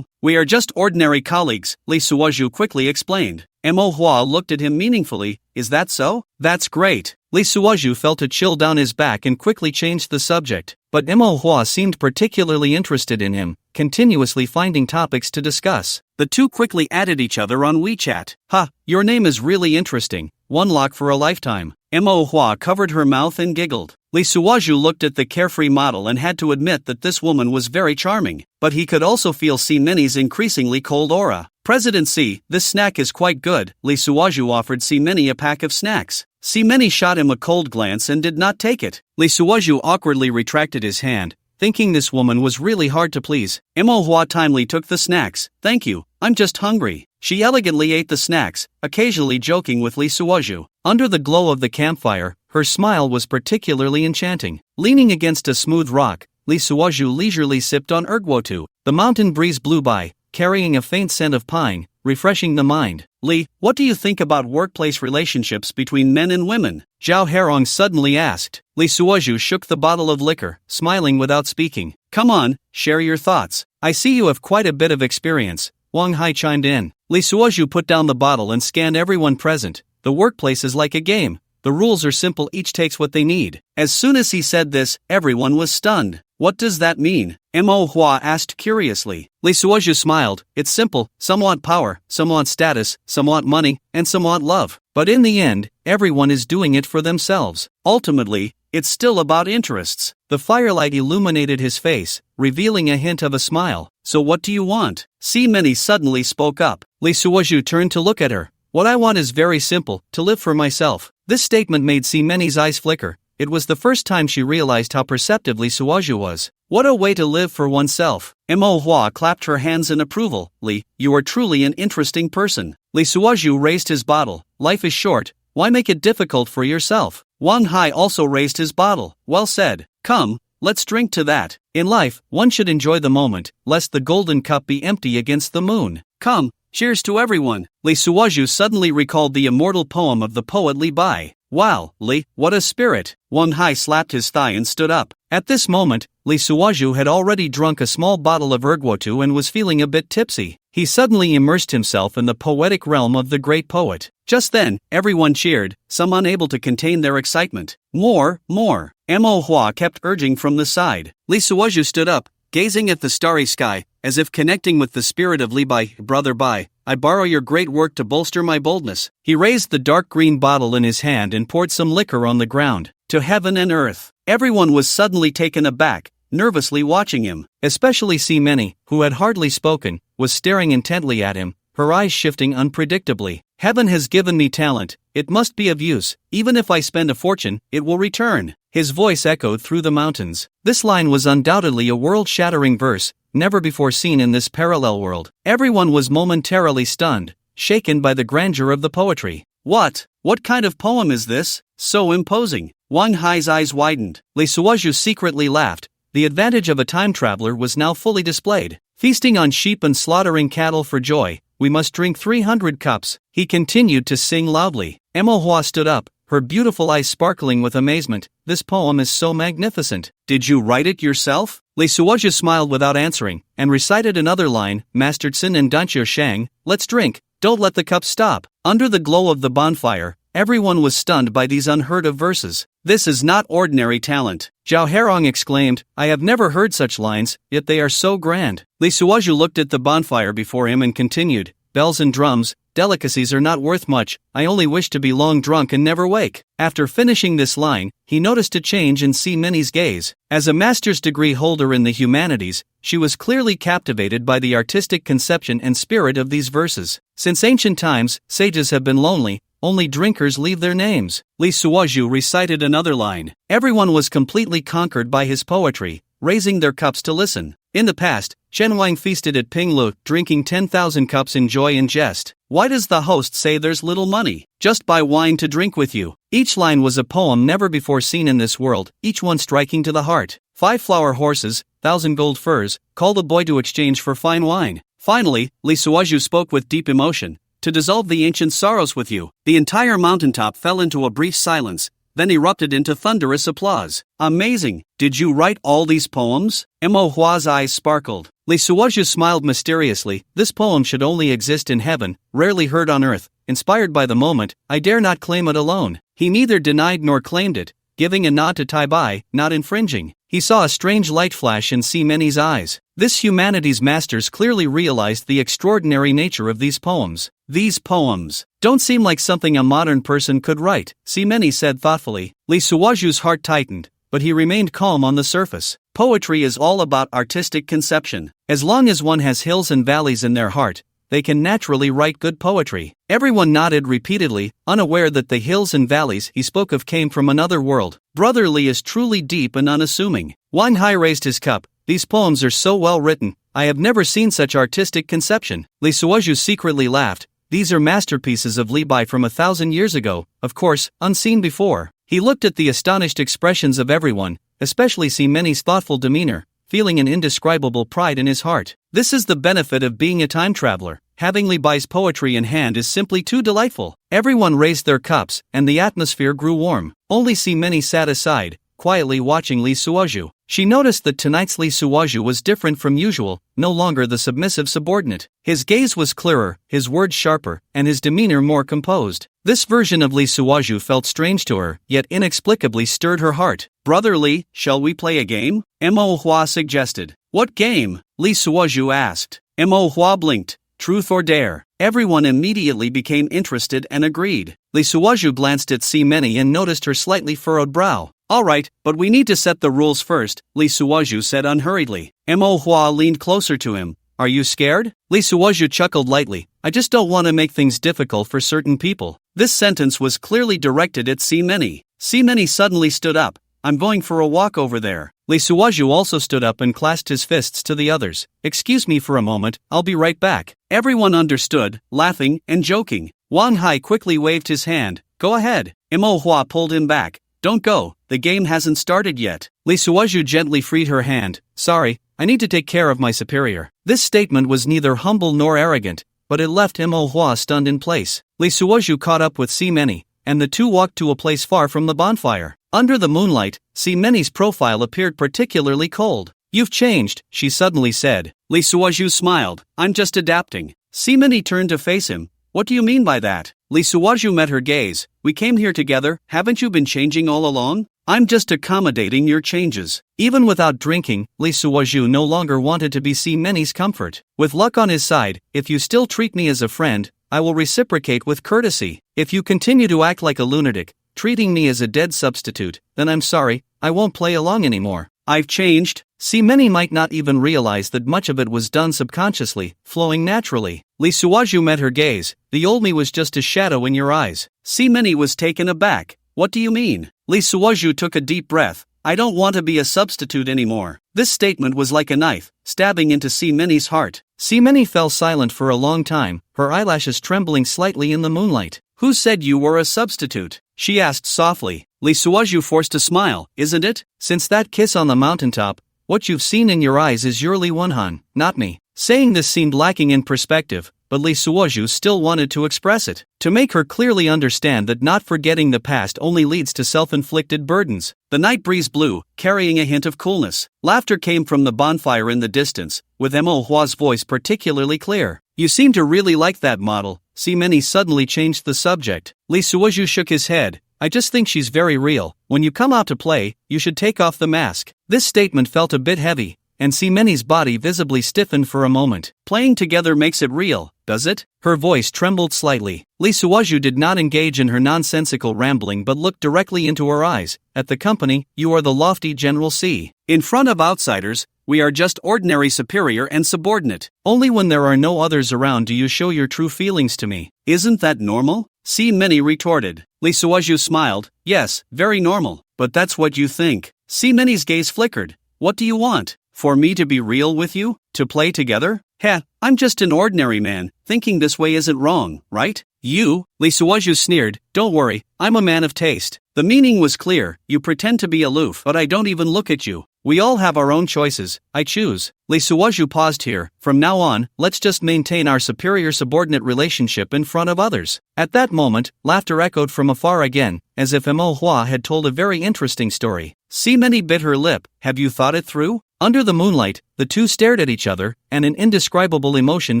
We are just ordinary colleagues, Lee Suaju quickly explained. Manhwa looked at him meaningfully. Is that so? That's great. Lee Suaju felt a chill down his back and quickly changed the subject. But Manhwa seemed particularly interested in him, continuously finding topics to discuss. The two quickly added each other on WeChat. Your name is really interesting. One lock for a lifetime. Manhwa covered her mouth and giggled. Lee Suaju looked at the carefree model and had to admit that this woman was very charming. But he could also feel Simeni's increasingly cold aura. President C, this snack is quite good. Lee Suaju offered Simeni a pack of snacks. Simeni shot him a cold glance and did not take it. Lee Suaju awkwardly retracted his hand, thinking this woman was really hard to please. Manhwa timely took the snacks. Thank you, I'm just hungry. She elegantly ate the snacks, occasionally joking with Lee Suaju. Under the glow of the campfire, her smile was particularly enchanting. Leaning against a smooth rock, Lee Suaju leisurely sipped on ergwotu. The mountain breeze blew by, carrying a faint scent of pine, refreshing the mind. Lee, what do you think about workplace relationships between men and women? Zhao Herong suddenly asked. Lee Suaju shook the bottle of liquor, smiling without speaking. Come on, share your thoughts. I see you have quite a bit of experience. Wang Hai chimed in. Lee Suaju put down the bottle and scanned everyone present. The workplace is like a game. The rules are simple, each takes what they need. As soon as he said this, everyone was stunned. What does that mean? Manhwa asked curiously. Lee Suaju smiled. It's simple. Some want power, some want status, some want money, and some want love. But in the end, everyone is doing it for themselves. Ultimately, it's still about interests. The firelight illuminated his face, revealing a hint of a smile. So what do you want? Simeni suddenly spoke up. Lee Suaju turned to look at her. What I want is very simple, to live for myself. This statement made Simeni's eyes flicker. It was the first time she realized how perceptive Lee Suaju was. What a way to live for oneself. Manhwa clapped her hands in approval. Lee, you are truly an interesting person. Lee Suaju raised his bottle. Life is short, why make it difficult for yourself? Wang Hai also raised his bottle. Well said. Come, let's drink to that. In life, one should enjoy the moment, lest the golden cup be empty against the moon. Come, cheers to everyone. Lee Suaju suddenly recalled the immortal poem of the poet Li Bai. Wow, Lee, what a spirit. Wang Hai slapped his thigh and stood up. At this moment, Lee Suaju had already drunk a small bottle of ergwotu and was feeling a bit tipsy. He suddenly immersed himself in the poetic realm of the great poet. Just then, everyone cheered, some unable to contain their excitement. More. Manhwa kept urging from the side. Lee Suaju stood up, gazing at the starry sky, as if connecting with the spirit of Li Bai. Brother Bai, I borrow your great work to bolster my boldness. He raised the dark green bottle in his hand and poured some liquor on the ground. To heaven and earth. Everyone was suddenly taken aback, nervously watching him. Especially Simeni, who had hardly spoken, was staring intently at him, her eyes shifting unpredictably. Heaven has given me talent, it must be of use. Even if I spend a fortune, it will return. His voice echoed through the mountains. This line was undoubtedly a world-shattering verse, never before seen in this parallel world. Everyone was momentarily stunned, shaken by the grandeur of the poetry. What kind of poem is this? So imposing. Wang Hai's eyes widened. Lee Suaju secretly laughed. The advantage of a time traveler was now fully displayed. Feasting on sheep and slaughtering cattle for joy, we must drink 300 cups. He continued to sing loudly. Manhwa stood up, her beautiful eyes sparkling with amazement. This poem is so magnificent. Did you write it yourself? Lee Suaju smiled without answering, and recited another line, Mastered Sin and Dancho Shang, let's drink, don't let the cup stop. Under the glow of the bonfire, everyone was stunned by these unheard-of verses. This is not ordinary talent. Zhao Herong exclaimed, I have never heard such lines, yet they are so grand. Lee Suaju looked at the bonfire before him and continued, bells and drums, delicacies are not worth much, I only wish to be long drunk and never wake. After finishing this line, he noticed a change in Simeni's gaze. As a master's degree holder in the humanities, she was clearly captivated by the artistic conception and spirit of these verses. Since ancient times, sages have been lonely, only drinkers leave their names. Lee Suaju recited another line. Everyone was completely conquered by his poetry, raising their cups to listen. In the past, Chen Wang feasted at Pinglu, drinking 10,000 cups in joy and jest. Why does the host say there's little money? Just buy wine to drink with you. Each line was a poem never before seen in this world, each one striking to the heart. 5 flower horses, 1,000 gold furs, call the boy to exchange for fine wine. Finally, Lee Suoju spoke with deep emotion. To dissolve the ancient sorrows with you. The entire mountaintop fell into a brief silence, then erupted into thunderous applause. Amazing! Did you write all these poems? Mo.Hua's eyes sparkled. Lee Suoju smiled mysteriously. This poem should only exist in heaven, rarely heard on earth. Inspired by the moment, I dare not claim it alone. He neither denied nor claimed it, giving a nod to Tai Bai, not infringing. He saw a strange light flash in Si Many's eyes. This humanity's masters clearly realized the extraordinary nature of these poems. These poems don't seem like something a modern person could write, Si Many said thoughtfully. Lee Suoju's heart tightened, but he remained calm on the surface. Poetry is all about artistic conception. As long as one has hills and valleys in their heart, they can naturally write good poetry. Everyone nodded repeatedly, unaware that the hills and valleys he spoke of came from another world. Brother Lee is truly deep and unassuming. Wang Hai raised his cup. These poems are so well written. I have never seen such artistic conception. Lee Suoju secretly laughed. These are masterpieces of Li Bai from 1,000 years ago, of course, unseen before. He looked at the astonished expressions of everyone, especially Si Many's thoughtful demeanor, feeling an indescribable pride in his heart. This is the benefit of being a time traveler. Having Li Bai's poetry in hand is simply too delightful. Everyone raised their cups, and the atmosphere grew warm. Only Si Many sat aside, quietly watching Lee Suoju. She noticed that tonight's Lee Suoju was different from usual, no longer the submissive subordinate. His gaze was clearer, his words sharper, and his demeanor more composed. This version of Lee Suoju felt strange to her, yet inexplicably stirred her heart. Brother Lee, shall we play a game? Mo.Hua suggested. What game? Lee Suoju asked. Mo.Hua blinked. Truth or dare? Everyone immediately became interested and agreed. Lee Suoju glanced at Si Many and noticed her slightly furrowed brow. All right, but we need to set the rules first, Lee Suoju said unhurriedly. Mo.Hua leaned closer to him. Are you scared? Lee Suoju chuckled lightly. I just don't want to make things difficult for certain people. This sentence was clearly directed at Si Many. Si Many suddenly stood up. I'm going for a walk over there. Lee Suoju also stood up and clasped his fists to the others. Excuse me for a moment, I'll be right back. Everyone understood, laughing and joking. Wang Hai quickly waved his hand. Go ahead. Mo.Hua pulled him back. Don't go, the game hasn't started yet. Lee Suoju gently freed her hand. Sorry, I need to take care of my superior. This statement was neither humble nor arrogant, but it left Mo.Hua stunned in place. Lee Suoju caught up with Si Many, and the two walked to a place far from the bonfire. Under the moonlight, Si Many's profile appeared particularly cold. You've changed, she suddenly said. Lee Suoju smiled. I'm just adapting. Si Many turned to face him. What do you mean by that? Lee Suoju met her gaze. We came here together, haven't you been changing all along? I'm just accommodating your changes. Even without drinking, Lee Suoju no longer wanted to be Si Many's comfort. With luck on his side, if you still treat me as a friend, I will reciprocate with courtesy. If you continue to act like a lunatic, treating me as a dead substitute, then I'm sorry, I won't play along anymore. I've changed. Si Many might not even realize that much of it was done subconsciously, flowing naturally. Lee Suoju met her gaze. The old me was just a shadow in your eyes. Si Many was taken aback. What do you mean? Lee Suoju took a deep breath. I don't want to be a substitute anymore. This statement was like a knife, stabbing into Si Many's heart. Si Many fell silent for a long time, her eyelashes trembling slightly in the moonlight. Who said you were a substitute? She asked softly. Lee Suoju forced a smile. Isn't it? Since that kiss on the mountaintop, what you've seen in your eyes is your Li Wenhan, not me. Saying this seemed lacking in perspective, but Lee Suoju still wanted to express it, to make her clearly understand that not forgetting the past only leads to self-inflicted burdens. The night breeze blew, carrying a hint of coolness. Laughter came from the bonfire in the distance, with Mo.Hua's voice particularly clear. You seem to really like that model. Si Many suddenly changed the subject. Lee Suoju shook his head. I just think she's very real. When you come out to play, you should take off the mask. This statement felt a bit heavy, and Si Many's body visibly stiffened for a moment. Playing together makes it real, does it? Her voice trembled slightly. Lee Suoju did not engage in her nonsensical rambling but looked directly into her eyes. At the company, you are the lofty General C. In front of outsiders, we are just ordinary superior and subordinate. Only when there are no others around do you show your true feelings to me. Isn't that normal? Si Many retorted. Lee Suoju smiled. Yes, very normal. But that's what you think. Si Many's gaze flickered. What do you want? For me to be real with you? To play together? Heh, I'm just an ordinary man, thinking this way isn't wrong, right? You, Lee Suoju sneered, don't worry, I'm a man of taste. The meaning was clear, you pretend to be aloof but I don't even look at you. We all have our own choices, I choose. Lee Suoju paused here, from now on, let's just maintain our superior-subordinate relationship in front of others. At that moment, laughter echoed from afar again, as if Me.However had told a very interesting story. Many bit her lip, have you thought it through? Under the moonlight, the two stared at each other, and an indescribable emotion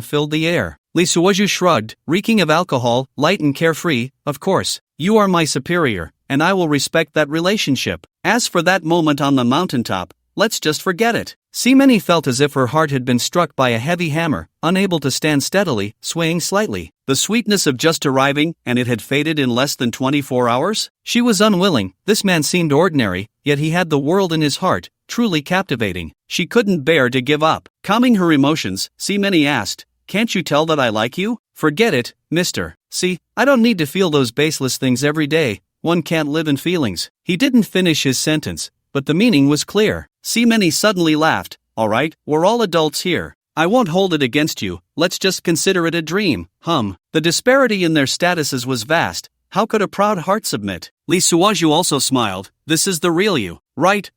filled the air. Lee Suoju shrugged, reeking of alcohol, light and carefree, of course. You are my superior, and I will respect that relationship. As for that moment on the mountaintop, let's just forget it. Many felt as if her heart had been struck by a heavy hammer, unable to stand steadily, swaying slightly. The sweetness of just arriving, and it had faded in less than 24 hours? She was unwilling, this man seemed ordinary, yet he had the world in his heart, truly captivating. She couldn't bear to give up. Calming her emotions, Many asked, can't you tell that I like you? Forget it, mister. See, I don't need to feel those baseless things every day, one can't live in feelings. He didn't finish his sentence, but the meaning was clear. Many suddenly laughed, alright, we're all adults here. I won't hold it against you, let's just consider it a dream, The disparity in their statuses was vast, how could a proud heart submit? Lee Suoju also smiled, this is the real you. Right,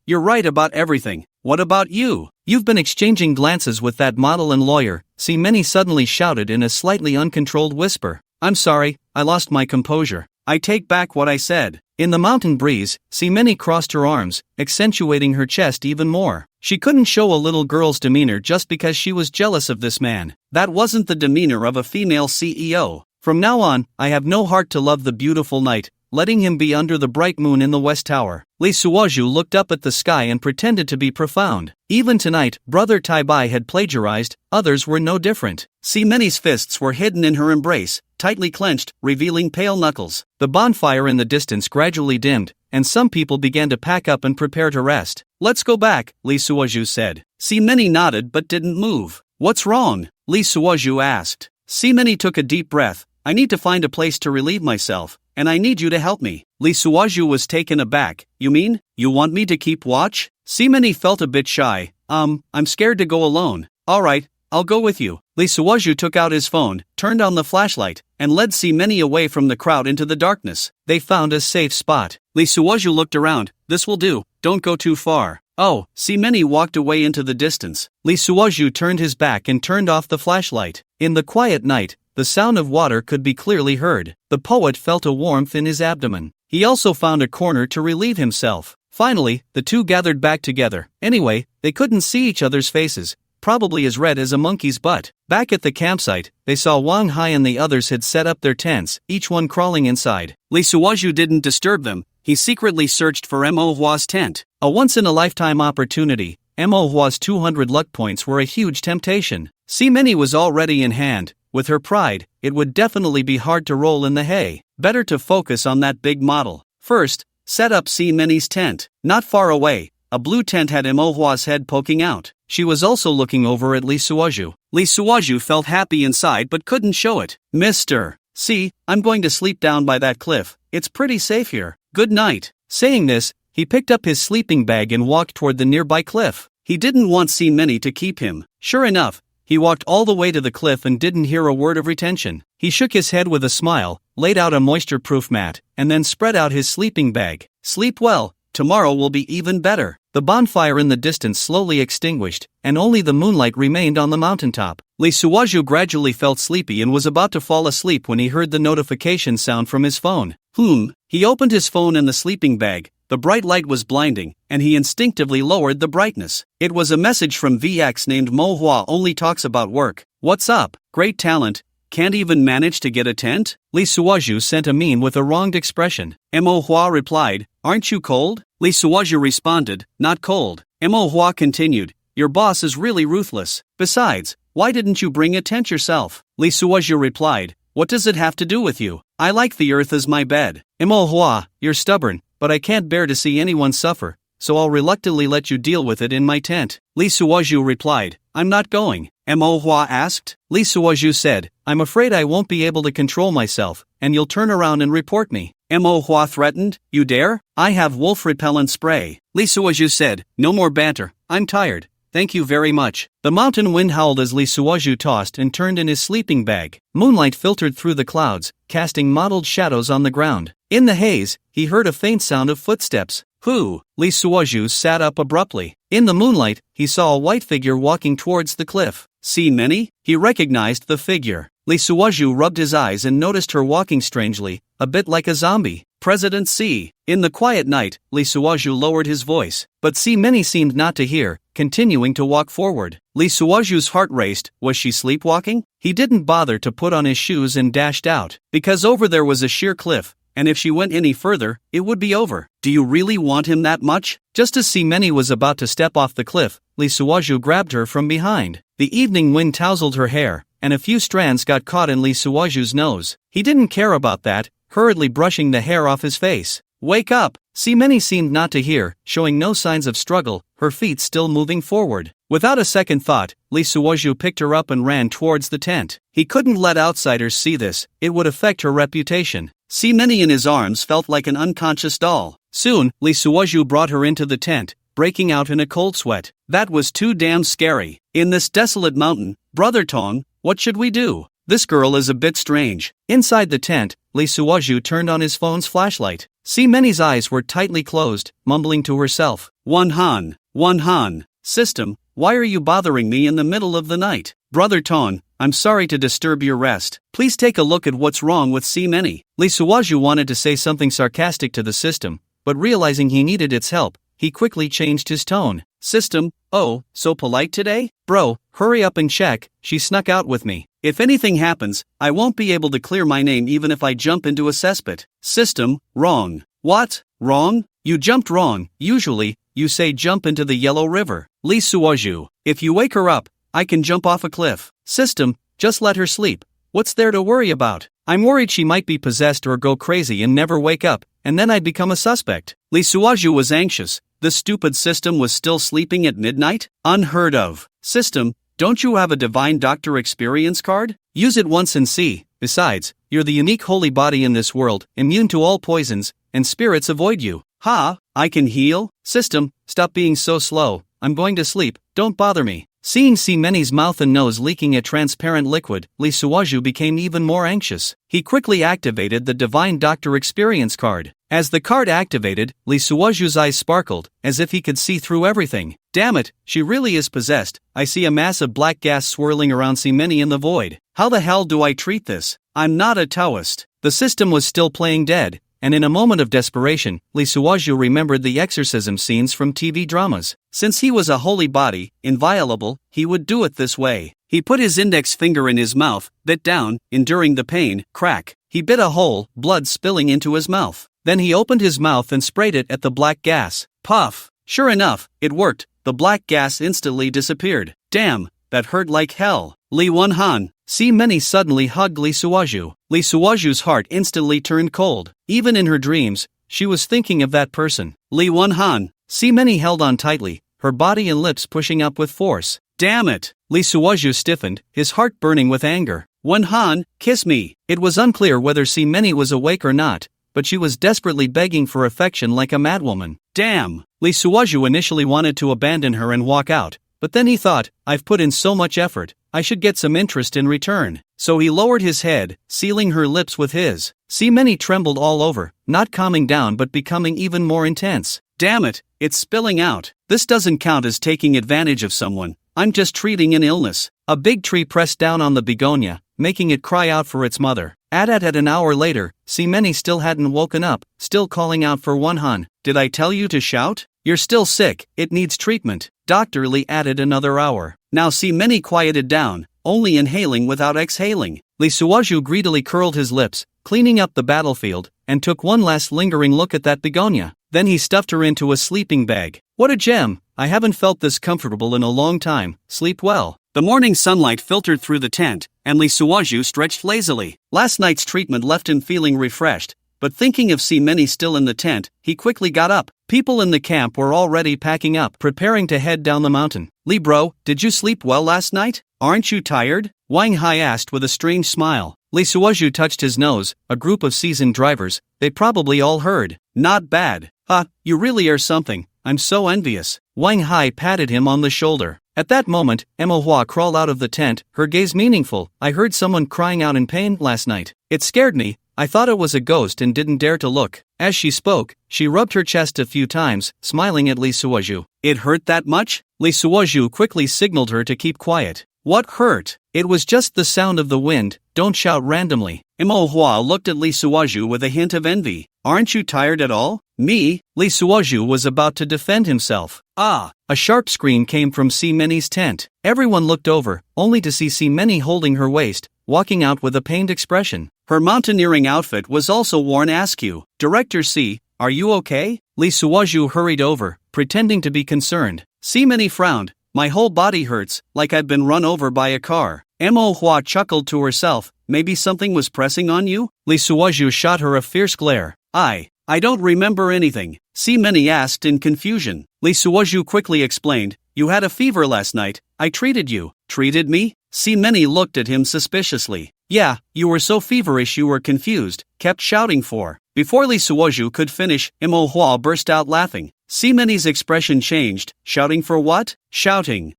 you're right about everything. What about you? You've been exchanging glances with that model and lawyer, Many suddenly shouted in a slightly uncontrolled whisper. I'm sorry, I lost my composure. I take back what I said. In the mountain breeze, Many crossed her arms, accentuating her chest even more. She couldn't show a little girl's demeanor just because she was jealous of this man. That wasn't the demeanor of a female CEO. From now on, I have no heart to love the beautiful night, letting him be under the bright moon in the West Tower. Lee Suoju looked up at the sky and pretended to be profound. Even tonight, Brother Tai Bai had plagiarized, others were no different. Many's fists were hidden in her embrace, tightly clenched, revealing pale knuckles. The bonfire in the distance gradually dimmed, and some people began to pack up and prepare to rest. Let's go back, Lee Suoju said. Many nodded but didn't move. What's wrong? Lee Suoju asked. Many took a deep breath. I need to find a place to relieve myself, and I need you to help me. Lee Suoju was taken aback. You mean, you want me to keep watch? Many felt a bit shy. I'm scared to go alone. Alright, I'll go with you. Lee Suoju took out his phone, turned on the flashlight, and led Many away from the crowd into the darkness. They found a safe spot. Lee Suoju looked around. This will do, don't go too far. Oh, Many walked away into the distance. Lee Suoju turned his back and turned off the flashlight. In the quiet night, the sound of water could be clearly heard. The poet felt a warmth in his abdomen. He also found a corner to relieve himself. Finally, the two gathered back together. Anyway, they couldn't see each other's faces, probably as red as a monkey's butt. Back at the campsite, they saw Wang Hai and the others had set up their tents, each one crawling inside. Lee Suoju didn't disturb them. He secretly searched for Me.However's tent. A once-in-a-lifetime opportunity. Me.However's 200 luck points were a huge temptation. Many was already in hand. With her pride, it would definitely be hard to roll in the hay. Better to focus on that big model. First, set up Many's tent. Not far away, a blue tent had Me.However's head poking out. She was also looking over at Lee Suoju. Lee Suoju felt happy inside but couldn't show it. Mister, I'm going to sleep down by that cliff. It's pretty safe here. Good night. Saying this, he picked up his sleeping bag and walked toward the nearby cliff. He didn't want Many to keep him. Sure enough, he walked all the way to the cliff and didn't hear a word of retention. He shook his head with a smile, laid out a moisture-proof mat, and then spread out his sleeping bag. Sleep well, tomorrow will be even better. The bonfire in the distance slowly extinguished, and only the moonlight remained on the mountaintop. Lee Suoju gradually felt sleepy and was about to fall asleep when he heard the notification sound from his phone. He opened his phone in the sleeping bag. The bright light was blinding, and he instinctively lowered the brightness. It was a message from VX named Me.However only talks about work. What's up? Great talent. Can't even manage to get a tent? Lee Suoju sent a meme with a wronged expression. Me.However replied, aren't you cold? Lee Suoju responded, not cold. Me.However continued, your boss is really ruthless. Besides, why didn't you bring a tent yourself? Lee Suoju replied, what does it have to do with you? I like the earth as my bed. Me.However, you're stubborn, but I can't bear to see anyone suffer, so I'll reluctantly let you deal with it in my tent. Lee Suoju replied, I'm not going. Me.However asked. Lee Suoju said, I'm afraid I won't be able to control myself, and you'll turn around and report me. Mo.Hua threatened. You dare? I have wolf repellent spray. Lee Suozhu said, no more banter, I'm tired. Thank you very much. The mountain wind howled as Lee Suozhu tossed and turned in his sleeping bag. Moonlight filtered through the clouds, casting mottled shadows on the ground. In the haze, he heard a faint sound of footsteps. Who? Lee Suozhu sat up abruptly. In the moonlight, he saw a white figure walking towards the cliff. See many? He recognized the figure. Lee Suozhu rubbed his eyes and noticed her walking strangely, a bit like a zombie. President C. In the quiet night, Lee Suozhu lowered his voice, but See Many seemed not to hear, continuing to walk forward. Lee Suozhu's heart raced. Was she sleepwalking? He didn't bother to put on his shoes and dashed out, because over there was a sheer cliff, and if she went any further, it would be over. Do you really want him that much? Just as See Many was about to step off the cliff, Lee Suozhu grabbed her from behind. The evening wind tousled her hair, and a few strands got caught in Lee Suozhu's nose. He didn't care about that, hurriedly brushing the hair off his face. Wake up! See Many seemed not to hear, showing no signs of struggle, her feet still moving forward. Without a second thought, Lee Suozhu picked her up and ran towards the tent. He couldn't let outsiders see this, it would affect her reputation. See Many in his arms felt like an unconscious doll. Soon, Lee Suozhu brought her into the tent, breaking out in a cold sweat. That was too damn scary. In this desolate mountain, Brother Tong, what should we do? This girl is a bit strange. Inside the tent, Lee Suozhu turned on his phone's flashlight. See Many's eyes were tightly closed, mumbling to herself. One Han. System, why are you bothering me in the middle of the night? Brother Tong, I'm sorry to disturb your rest. Please take a look at what's wrong with See Many. Lee Suozhu wanted to say something sarcastic to the system, but realizing he needed its help, he quickly changed his tone. System, oh, so polite today? Bro, hurry up and check, she snuck out with me. If anything happens, I won't be able to clear my name even if I jump into a cesspit. System, wrong. What? Wrong? You jumped wrong. Usually, you say jump into the Yellow River. Lee Suozhu, if you wake her up, I can jump off a cliff. System, just let her sleep. What's there to worry about? I'm worried she might be possessed or go crazy and never wake up, and then I'd become a suspect. Lee Suozhu was anxious. The stupid system was still sleeping at midnight? Unheard of. System, don't you have a Divine Doctor experience card? Use it once and see. Besides, you're the unique holy body in this world, immune to all poisons, and spirits avoid you. Ha, I can heal? System, stop being so slow, I'm going to sleep, don't bother me. Seeing See Many's mouth and nose leaking a transparent liquid, Lee Suozhu became even more anxious. He quickly activated the Divine Doctor experience card. As the card activated, Lee Suozhu's eyes sparkled, as if he could see through everything. Damn it, she really is possessed. I see a mass of black gas swirling around See Many in the void. How the hell do I treat this? I'm not a Taoist. The system was still playing dead, and in a moment of desperation, Lee Suozhu remembered the exorcism scenes from TV dramas. Since he was a holy body, inviolable, he would do it this way. He put his index finger in his mouth, bit down, enduring the pain, crack. He bit a hole, blood spilling into his mouth. Then he opened his mouth and sprayed it at the black gas. Puff! Sure enough, it worked. The black gas instantly disappeared. Damn, that hurt like hell. Lee Han. See Many suddenly hugged Lee Suozhu. Lee Suozhu's heart instantly turned cold. Even in her dreams, she was thinking of that person. Lee Han. See Many held on tightly, her body and lips pushing up with force. Damn it! Lee Suozhu stiffened, his heart burning with anger. Han, kiss me. It was unclear whether See Many was awake or not, but she was desperately begging for affection like a madwoman. Damn! Lee Suozhu initially wanted to abandon her and walk out, but then he thought, I've put in so much effort, I should get some interest in return. So he lowered his head, sealing her lips with his. See Many trembled all over, not calming down but becoming even more intense. Damn it, it's spilling out. This doesn't count as taking advantage of someone. I'm just treating an illness. A big tree pressed down on the begonia, making it cry out for its mother. At an hour later, See Many still hadn't woken up, still calling out for Han. Did I tell you to shout? You're still sick, it needs treatment. Dr. Lee added another hour. Now See Many quieted down, only inhaling without exhaling. Lee Suozhu greedily curled his lips, cleaning up the battlefield, and took one last lingering look at that begonia. Then he stuffed her into a sleeping bag. What a gem! I haven't felt this comfortable in a long time. Sleep well. The morning sunlight filtered through the tent, and Lee Suozhu stretched lazily. Last night's treatment left him feeling refreshed, but thinking of See Many still in the tent, he quickly got up. People in the camp were already packing up, preparing to head down the mountain. Lee bro, did you sleep well last night? Aren't you tired? Wang Hai asked with a strange smile. Lee Suozhu touched his nose. A group of seasoned drivers, they probably all heard. Not bad. You really are something. I'm so envious. Wang Hai patted him on the shoulder. At that moment, Me.However crawled out of the tent, her gaze meaningful. I heard someone crying out in pain last night. It scared me. I thought it was a ghost and didn't dare to look. As she spoke, she rubbed her chest a few times, smiling at Lee Suozhu. It hurt that much? Lee Suozhu quickly signaled her to keep quiet. What hurt? It was just the sound of the wind. Don't shout randomly. Me.However looked at Lee Suozhu with a hint of envy. Aren't you tired at all? Me? Lee Suozhu was about to defend himself. A sharp scream came from Meni's tent. Everyone looked over, only to see Meni holding her waist, walking out with a pained expression. Her mountaineering outfit was also worn askew. Director C, are you okay? Lee Suozhu hurried over, pretending to be concerned. Meni frowned. My whole body hurts, like I've been run over by a car. Me.However chuckled to herself. Maybe something was pressing on you? Lee Suozhu shot her a fierce glare. I don't remember anything. Meni asked in confusion. Lee Suozhu quickly explained. You had a fever last night. I treated you. Treated me? Meni looked at him suspiciously. Yeah, you were so feverish you were confused, kept shouting for. Before Lee Suozhu could finish, Me.However burst out laughing. Meni's expression changed. Shouting for what? Shouting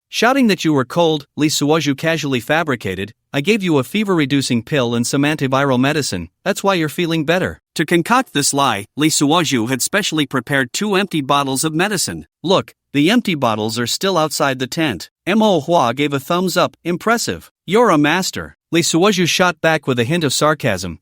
that you were cold, Lee Suozhu casually fabricated. I gave you a fever-reducing pill and some antiviral medicine. That's why you're feeling better. To concoct this lie, Lee Suozhu had specially prepared 2 empty bottles of medicine. Look, the empty bottles are still outside the tent. Me.However gave a thumbs up. Impressive. You're a master. Lee Suozhu shot back with a hint of sarcasm.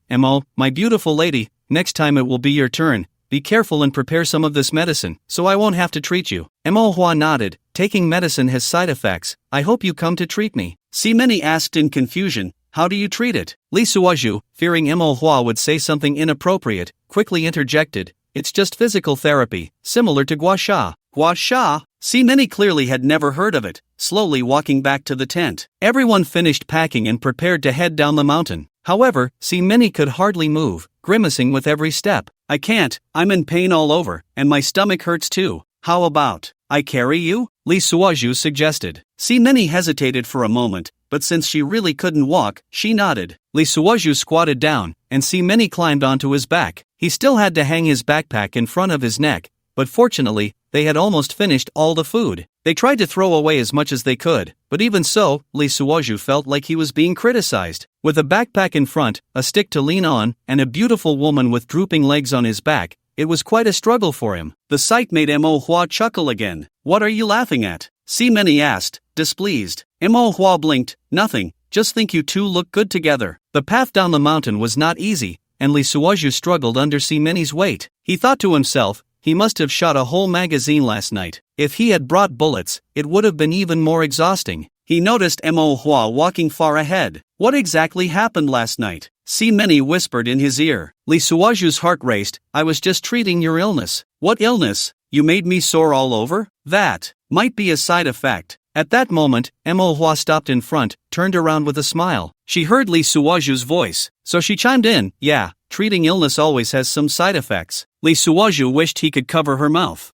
My beautiful lady, next time it will be your turn. Be careful and prepare some of this medicine, so I won't have to treat you. Me.However nodded. Taking medicine has side effects. I hope you come to treat me. Meni asked in confusion. How do you treat it? Lee Suozhu, fearing Me.However would say something inappropriate, quickly interjected. It's just physical therapy, similar to gua sha. Gua sha? Meni clearly had never heard of it, slowly walking back to the tent. Everyone finished packing and prepared to head down the mountain. However, Meni could hardly move, grimacing with every step. I can't, I'm in pain all over, and my stomach hurts too. How about I carry you? Lee Suozhu suggested. Meni hesitated for a moment, but since she really couldn't walk, she nodded. Lee Suozhu squatted down, and Meni climbed onto his back. He still had to hang his backpack in front of his neck, but fortunately, they had almost finished all the food. They tried to throw away as much as they could, but even so, Lee Suozhu felt like he was being criticized. With a backpack in front, a stick to lean on, and a beautiful woman with drooping legs on his back, it was quite a struggle for him. The sight made Me.However chuckle again. What are you laughing at? Meni asked, displeased. Me.However blinked. Nothing, just think you two look good together. The path down the mountain was not easy, and Lee Suozhu struggled under Meni's weight. He thought to himself, he must have shot a whole magazine last night. If he had brought bullets, it would have been even more exhausting. He noticed Me.However walking far ahead. What exactly happened last night? Meni whispered in his ear. Lee Suozhu's heart raced. I was just treating your illness. What illness? You made me sore all over? That might be a side effect. At that moment, Me.However stopped in front, turned around with a smile. She heard Lee Suozhu's voice, so she chimed in. Yeah, treating illness always has some side effects. Lee Suozhu wished he could cover her mouth.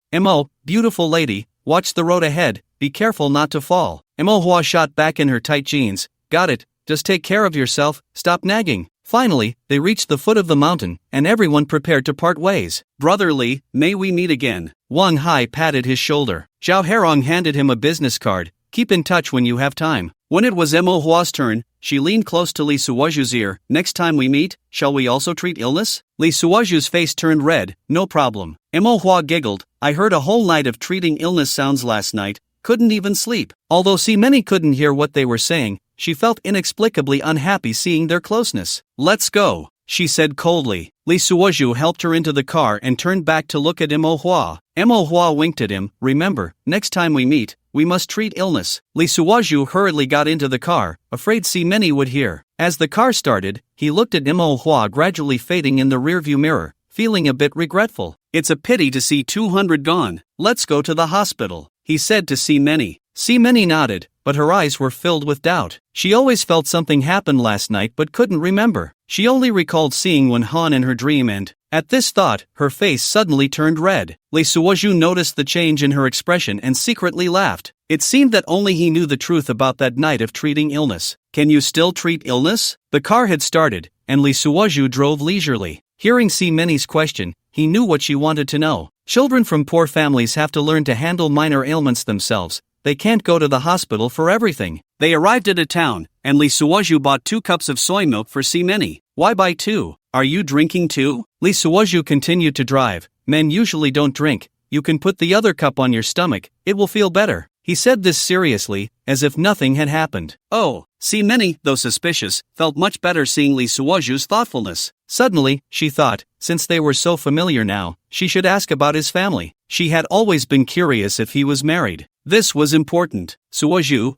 Beautiful lady, watch the road ahead, be careful not to fall. Me.However shot back in her tight jeans. Got it, just take care of yourself, stop nagging. Finally, they reached the foot of the mountain, and everyone prepared to part ways. Brother Lee, may we meet again. Wang Hai patted his shoulder. Zhao Herong handed him a business card. Keep in touch when you have time. When it was Me.However's turn, she leaned close to Lee Suozhu's ear. Next time we meet, shall we also treat illness? Lee Suozhu's face turned red. No problem. Me.However giggled. I heard a whole night of treating illness sounds last night. Couldn't even sleep. Although Meni couldn't hear what they were saying, she felt inexplicably unhappy seeing their closeness. Let's go, she said coldly. Lee Suozhu helped her into the car and turned back to look at Me.However. Me.However winked at him. Remember, next time we meet, we must treat illness. Lee Suozhu hurriedly got into the car, afraid Meni would hear. As the car started, he looked at Me.However gradually fading in the rearview mirror, feeling a bit regretful. It's a pity to see 200 gone. Let's go to the hospital, he said to Meni. Meni nodded, but her eyes were filled with doubt. She always felt something happened last night but couldn't remember. She only recalled seeing Wen Han in her dream and, at this thought, her face suddenly turned red. Lee Suozhu noticed the change in her expression and secretly laughed. It seemed that only he knew the truth about that night of treating illness. Can you still treat illness? The car had started, and Lee Suoju drove leisurely. Hearing Si Meni's question, he knew what she wanted to know. Children from poor families have to learn to handle minor ailments themselves. They can't go to the hospital for everything. They arrived at a town, and Lee Suoju bought 2 cups of soy milk for Si Meni. Why buy 2? Are you drinking too? Lee Suoju continued to drive. Men usually don't drink. You can put the other cup on your stomach, it will feel better. He said this seriously, as if nothing had happened. Oh, Si Meni, though suspicious, felt much better seeing Lee Suoju's thoughtfulness. Suddenly, she thought, since they were so familiar now, she should ask about his family. She had always been curious if he was married. This was important. Suoju,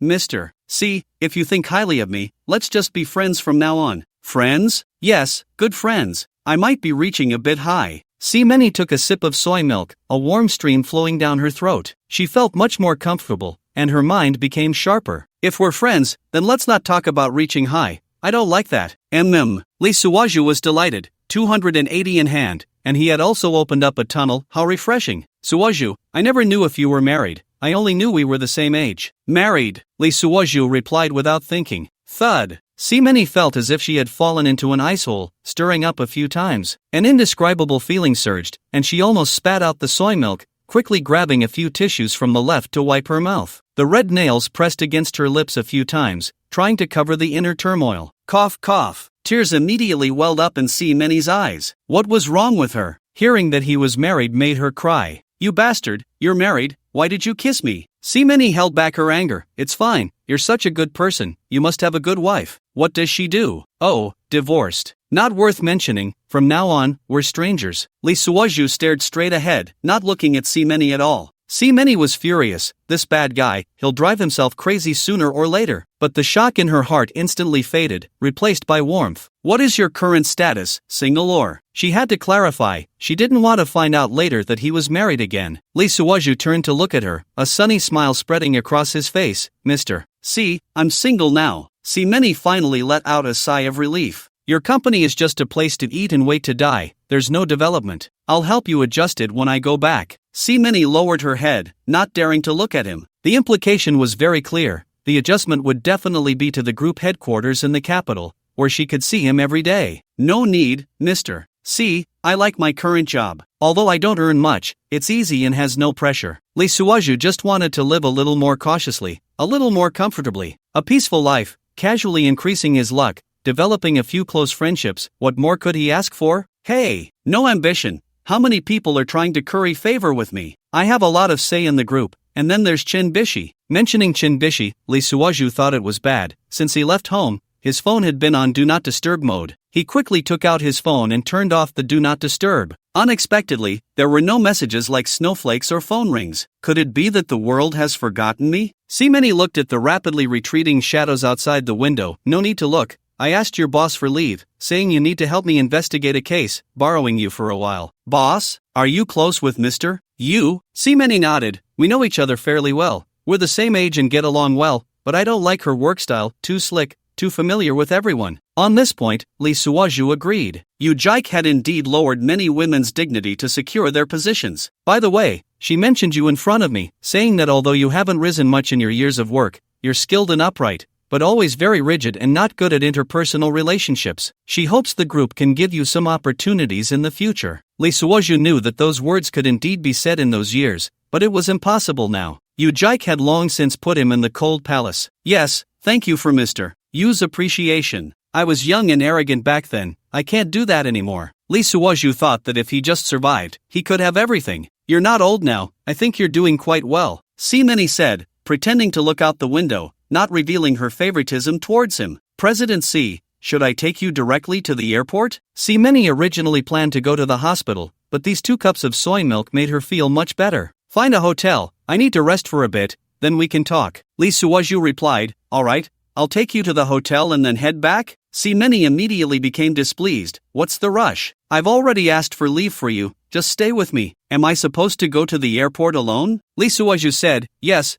Mr. See, if you think highly of me, let's just be friends from now on. Friends? Yes, good friends. I might be reaching a bit high. Si Meni took a sip of soy milk, a warm stream flowing down her throat. She felt much more comfortable, and her mind became sharper. If we're friends, then let's not talk about reaching high. I don't like that. Lee Suoju was delighted, 280 in hand, and he had also opened up a tunnel. How refreshing. Suoju, I never knew if you were married. I only knew we were the same age. Married, Lee Suoju replied without thinking. Thud. Si Meni felt as if she had fallen into an ice hole, stirring up a few times. An indescribable feeling surged, and she almost spat out the soy milk, quickly grabbing a few tissues from the left to wipe her mouth. The red nails pressed against her lips a few times, trying to cover the inner turmoil. Cough, cough. Tears immediately welled up in Si Meni's eyes. What was wrong with her? Hearing that he was married made her cry. You bastard, you're married, why did you kiss me? Si Meni held back her anger. It's fine, you're such a good person, you must have a good wife. What does she do? Oh, divorced. Not worth mentioning, from now on, we're strangers. Lee Suoju stared straight ahead, not looking at Si Meni at all. Si Meni was furious. This bad guy, he'll drive himself crazy sooner or later. But the shock in her heart instantly faded, replaced by warmth. What is your current status, single or? She had to clarify. She didn't want to find out later that he was married again. Lee Suoju turned to look at her, a sunny smile spreading across his face. Mr. See, I'm single now. Si Meni finally let out a sigh of relief. Your company is just a place to eat and wait to die. There's no development. I'll help you adjust it when I go back. Si Meni lowered her head, not daring to look at him. The implication was very clear. The adjustment would definitely be to the group headquarters in the capital, where she could see him every day. No need, Mr. See, I like my current job. Although I don't earn much, it's easy and has no pressure. Lee Suoju just wanted to live a little more cautiously, a little more comfortably. A peaceful life, casually increasing his luck, developing a few close friendships. What more could he ask for? Hey, no ambition. How many people are trying to curry favor with me? I have a lot of say in the group, and then there's Chin Bishi. Mentioning Chin Bishi, Lee Suoju thought it was bad. Since he left home, his phone had been on Do Not Disturb mode. He quickly took out his phone and turned off the Do Not Disturb. Unexpectedly, there were no messages like snowflakes or phone rings. Could it be that the world has forgotten me? Si Meni looked at the rapidly retreating shadows outside the window. No need to look. I asked your boss for leave, saying you need to help me investigate a case, borrowing you for a while. Boss? Are you close with Mr. You? Si Meni nodded. We know each other fairly well. We're the same age and get along well, but I don't like her work style, too slick, too familiar with everyone. On this point, Lee Suoju agreed. Yu Jike had indeed lowered many women's dignity to secure their positions. By the way, she mentioned you in front of me, saying that although you haven't risen much in your years of work, you're skilled and upright, but always very rigid and not good at interpersonal relationships. She hopes the group can give you some opportunities in the future. Lee Suoju knew that those words could indeed be said in those years, but it was impossible now. Yu Jike had long since put him in the cold palace. Yes, thank you for Mr. Yu's appreciation. I was young and arrogant back then, I can't do that anymore. Lee Suoju thought that if he just survived, he could have everything. You're not old now, I think you're doing quite well. Si Meni said, pretending to look out the window, not revealing her favoritism towards him. President Si, should I take you directly to the airport? Si Meni originally planned to go to the hospital, but these 2 cups of soy milk made her feel much better. Find a hotel, I need to rest for a bit, then we can talk. Lee Suoju replied, alright, I'll take you to the hotel and then head back? Si Meni immediately became displeased. What's the rush? I've already asked for leave for you, just stay with me. Am I supposed to go to the airport alone? Lee Suoju said, yes,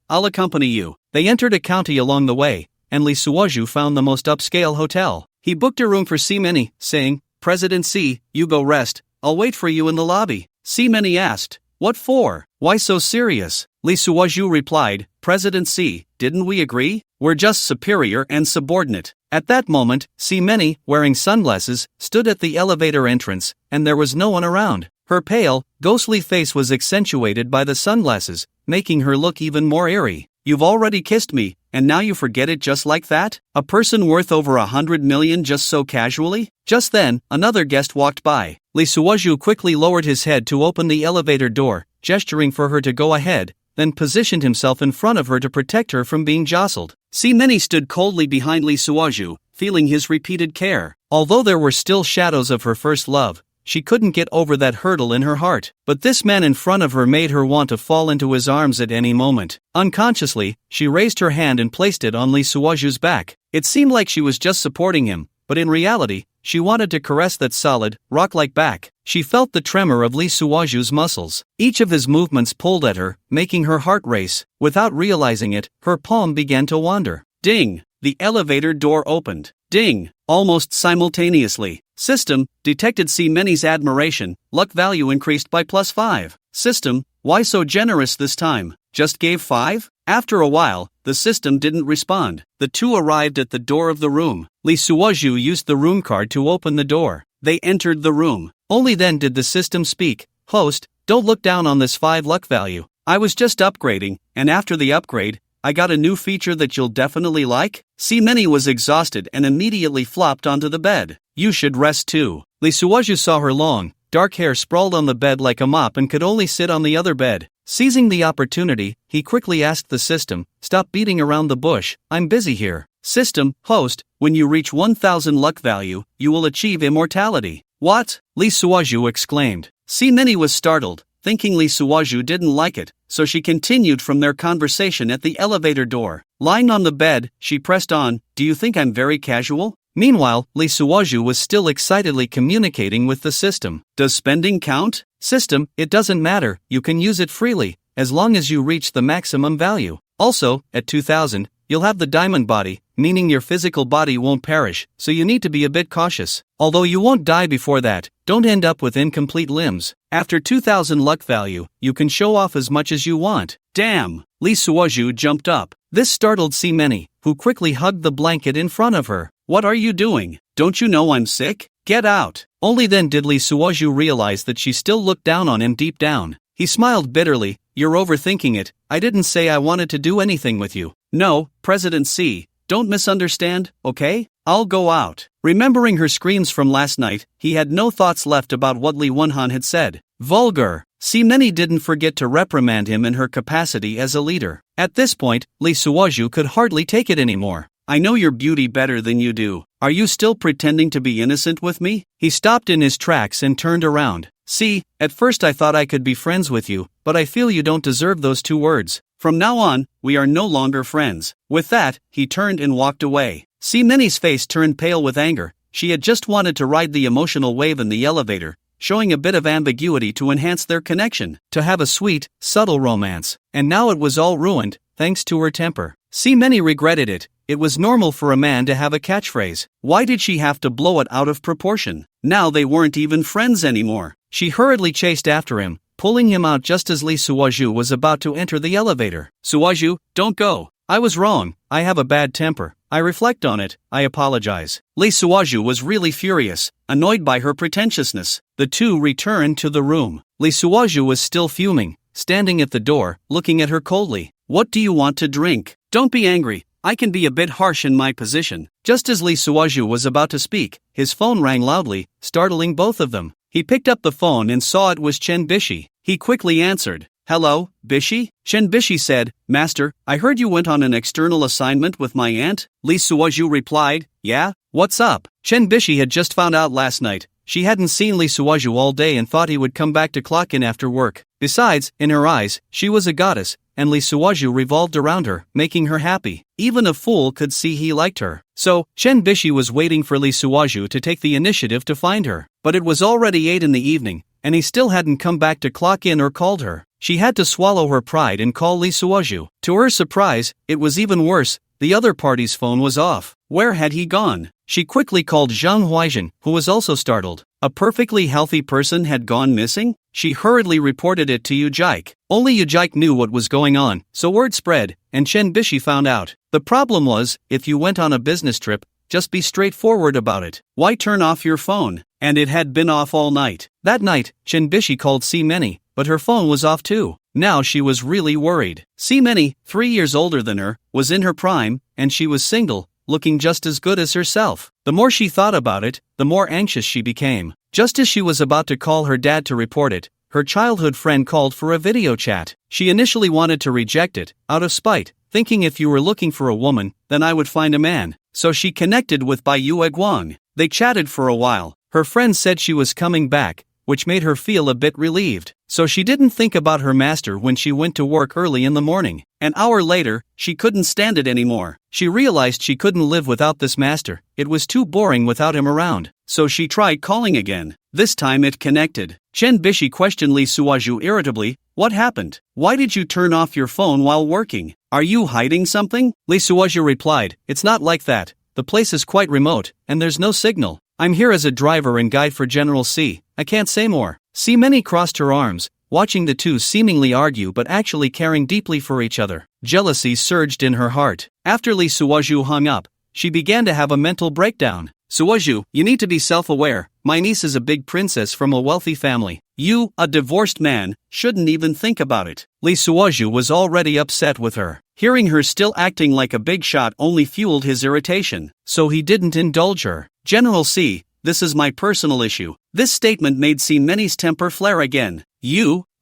I'll accompany you. They entered a county along the way, and Lee Suoju found the most upscale hotel. He booked a room for Si Meni, saying, President Si, you go rest, I'll wait for you in the lobby. Si Meni asked, what for? Why so serious? Lee Suoju replied, President C, didn't we agree? We're just superior and subordinate. At that moment, Many, wearing sunglasses, stood at the elevator entrance, and there was no one around. Her pale, ghostly face was accentuated by the sunglasses, making her look even more eerie. You've already kissed me, and now you forget it just like that? A person worth over 100 million just so casually? Just then, another guest walked by. Lee Suoju quickly lowered his head to open the elevator door, gesturing for her to go ahead, then positioned himself in front of her to protect her from being jostled. Many stood coldly behind Lee Suoju, feeling his repeated care. Although there were still shadows of her first love, she couldn't get over that hurdle in her heart. But this man in front of her made her want to fall into his arms at any moment. Unconsciously, she raised her hand and placed it on Lee Suoju's back. It seemed like she was just supporting him, but in reality, she wanted to caress that solid, rock-like back. She felt the tremor of Lee Suoju's muscles. Each of his movements pulled at her, making her heart race. Without realizing it, her palm began to wander. Ding! The elevator door opened. Ding! Almost simultaneously. System, detected Many's admiration, luck value increased by +5. System, why so generous this time? Just gave 5? After a while, the system didn't respond. The two arrived at the door of the room. Lee Suoju used the room card to open the door. They entered the room. Only then did the system speak. Host, don't look down on this 5 luck value. I was just upgrading, and after the upgrade, I got a new feature that you'll definitely like. Many was exhausted and immediately flopped onto the bed. You should rest too. Lee Suoju saw her long, dark hair sprawled on the bed like a mop and could only sit on the other bed. Seizing the opportunity, he quickly asked the system, stop beating around the bush, I'm busy here. System, host, when you reach 1000 luck value, you will achieve immortality. What? Lee Suoju exclaimed. Many was startled, thinking Lee Suoju didn't like it, so she continued from their conversation at the elevator door. Lying on the bed, she pressed on, do you think I'm very casual? Meanwhile, Lee Suoju was still excitedly communicating with the system. Does spending count? System, it doesn't matter, you can use it freely, as long as you reach the maximum value. Also, at 2000, you'll have the diamond body, meaning your physical body won't perish, so you need to be a bit cautious. Although you won't die before that, don't end up with incomplete limbs. After 2000 luck value, you can show off as much as you want. Damn! Lee Suoju jumped up. This startled Many, who quickly hugged the blanket in front of her. What are you doing? Don't you know I'm sick? Get out! Only then did Lee Suoju realize that she still looked down on him deep down. He smiled bitterly, you're overthinking it, I didn't say I wanted to do anything with you. No, President C, don't misunderstand, okay? I'll go out. Remembering her screams from last night, he had no thoughts left about what Lee Wonhan had said. Vulgar. Many didn't forget to reprimand him in her capacity as a leader. At this point, Lee Suoju could hardly take it anymore. I know your beauty better than you do. Are you still pretending to be innocent with me? He stopped in his tracks and turned around. See, at first I thought I could be friends with you, but I feel you don't deserve those 2 words. From now on, we are no longer friends. With that, he turned and walked away. Many's face turned pale with anger. She had just wanted to ride the emotional wave in the elevator, showing a bit of ambiguity to enhance their connection, to have a sweet, subtle romance. And now it was all ruined, thanks to her temper. Many regretted it. It was normal for a man to have a catchphrase. Why did she have to blow it out of proportion? Now they weren't even friends anymore. She hurriedly chased after him, pulling him out just as Lee Suoju was about to enter the elevator. Suoju, don't go. I was wrong. I have a bad temper. I reflect on it. I apologize. Lee Suoju was really furious, annoyed by her pretentiousness. The two returned to the room. Lee Suoju was still fuming, standing at the door, looking at her coldly. What do you want to drink? Don't be angry. I can be a bit harsh in my position. Just as Lee Suoju was about to speak, his phone rang loudly, startling both of them. He picked up the phone and saw it was Chen Bishi. He quickly answered. Hello, Bishi? Chen Bishi said, Master, I heard you went on an external assignment with my aunt. Lee Suoju replied, Yeah? What's up? Chen Bishi had just found out last night. She hadn't seen Lee Suoju all day and thought he would come back to clock in after work. Besides, in her eyes, she was a goddess, and Lee Suoju revolved around her, making her happy. Even a fool could see he liked her. So, Chen Bishi was waiting for Lee Suoju to take the initiative to find her. But it was already 8 in the evening, and he still hadn't come back to clock in or called her. She had to swallow her pride and call Lee Suoju. To her surprise, it was even worse. The other party's phone was off. Where had he gone? She quickly called Zhang Huaijin, who was also startled. A perfectly healthy person had gone missing? She hurriedly reported it to Yujike. Only Yujike knew what was going on, so word spread, and Chen Bishi found out. The problem was, if you went on a business trip, just be straightforward about it. Why turn off your phone? And it had been off all night. That night, Chen Bishi called Many, but her phone was off too. Now she was really worried. Many, 3 years older than her, was in her prime, and she was single, looking just as good as herself. The more she thought about it, the more anxious she became. Just as she was about to call her dad to report it, her childhood friend called for a video chat. She initially wanted to reject it, out of spite, thinking if you were looking for a woman, then I would find a man. So she connected with Bai Yue Guang. They chatted for a while. Her friend said she was coming back, which made her feel a bit relieved. So she didn't think about her master when she went to work early in the morning. An hour later, she couldn't stand it anymore. She realized she couldn't live without this master. It was too boring without him around. So she tried calling again. This time it connected. Chen Bishi questioned Li Suaju irritably, "What happened? Why did you turn off your phone while working? Are you hiding something?" Li Suaju replied, "It's not like that. The place is quite remote, and there's no signal. I'm here as a driver and guide for General C. I can't say more." Many crossed her arms, watching the two seemingly argue but actually caring deeply for each other. Jealousy surged in her heart. After Li Suaju hung up, she began to have a mental breakdown. "Suaju, you need to be self-aware. My niece is a big princess from a wealthy family. You, a divorced man, shouldn't even think about it." Li Suaju was already upset with her. Hearing her still acting like a big shot only fueled his irritation, so he didn't indulge her. "General C, this is my personal issue." This statement made Many's temper flare again.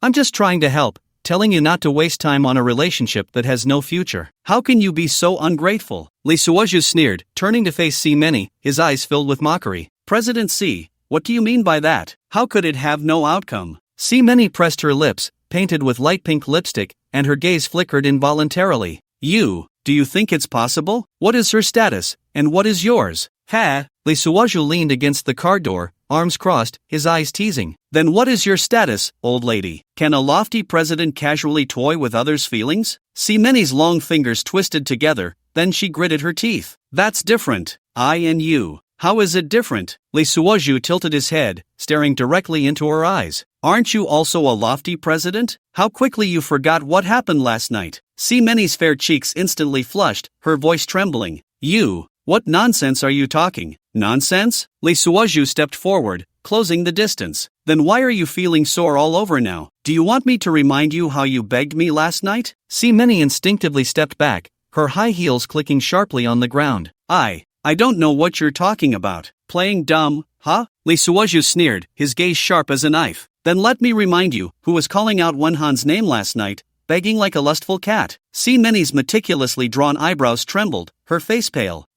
I'm just trying to help, telling you not to waste time on a relationship that has no future. How can you be so ungrateful?" Li Suaju sneered, turning to face Many, his eyes filled with mockery. "President C, what do you mean by that? How could it have no outcome?" Many pressed her lips, painted with light pink lipstick, and her gaze flickered involuntarily. Do you think it's possible? What is her status, and what is yours?" "Ha!" Li Suaju leaned against the car door, arms crossed, his eyes teasing. "Then what is your status, old lady? Can a lofty president casually toy with others' feelings?" Many's long fingers twisted together, then she gritted her teeth. "That's different. I and you. How is it different?" Li Suaju tilted his head, staring directly into her eyes. "Aren't you also a lofty president? How quickly you forgot what happened last night." Many's fair cheeks instantly flushed, her voice trembling. What nonsense are you talking?" "Nonsense?" Li Suaju stepped forward, closing the distance. "Then why are you feeling sore all over now? Do you want me to remind you how you begged me last night?" Many instinctively stepped back, her high heels clicking sharply on the ground. I don't know what you're talking about. Playing dumb, huh?" Li Suaju sneered, his gaze sharp as a knife. "Then let me remind you, who was calling out Wenhan's name last night, begging like a lustful cat." Many's meticulously drawn eyebrows trembled, her face pale.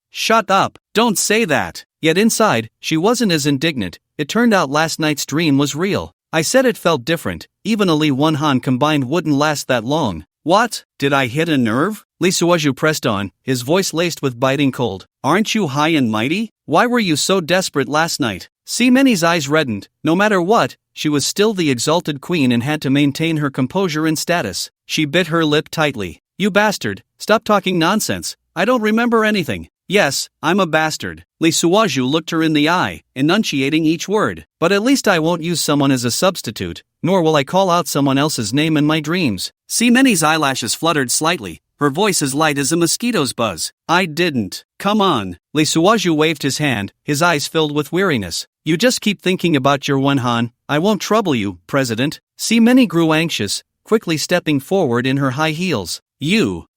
Shut up, don't say that." Yet inside, she wasn't as indignant. It turned out last night's dream was real. "I said it felt different, even a Li Wenhan combined wouldn't last that long." "What? Did I hit a nerve?" Li Suaju pressed on, his voice laced with biting cold. "Aren't you high and mighty? Why were you so desperate last night?" Many's eyes reddened. No matter what, she was still the exalted queen and had to maintain her composure and status. She bit her lip tightly. "You bastard, stop talking nonsense. I don't remember anything." "Yes, I'm a bastard." Li Suaju looked her in the eye, enunciating each word. "But at least I won't use someone as a substitute, nor will I call out someone else's name in my dreams." Many's eyelashes fluttered slightly, her voice as light as a mosquito's buzz. "I didn't. Come on." Li Suaju waved his hand, his eyes filled with weariness. "You just keep thinking about your Wenhan. I won't trouble you, President." Many grew anxious, quickly stepping forward in her high heels.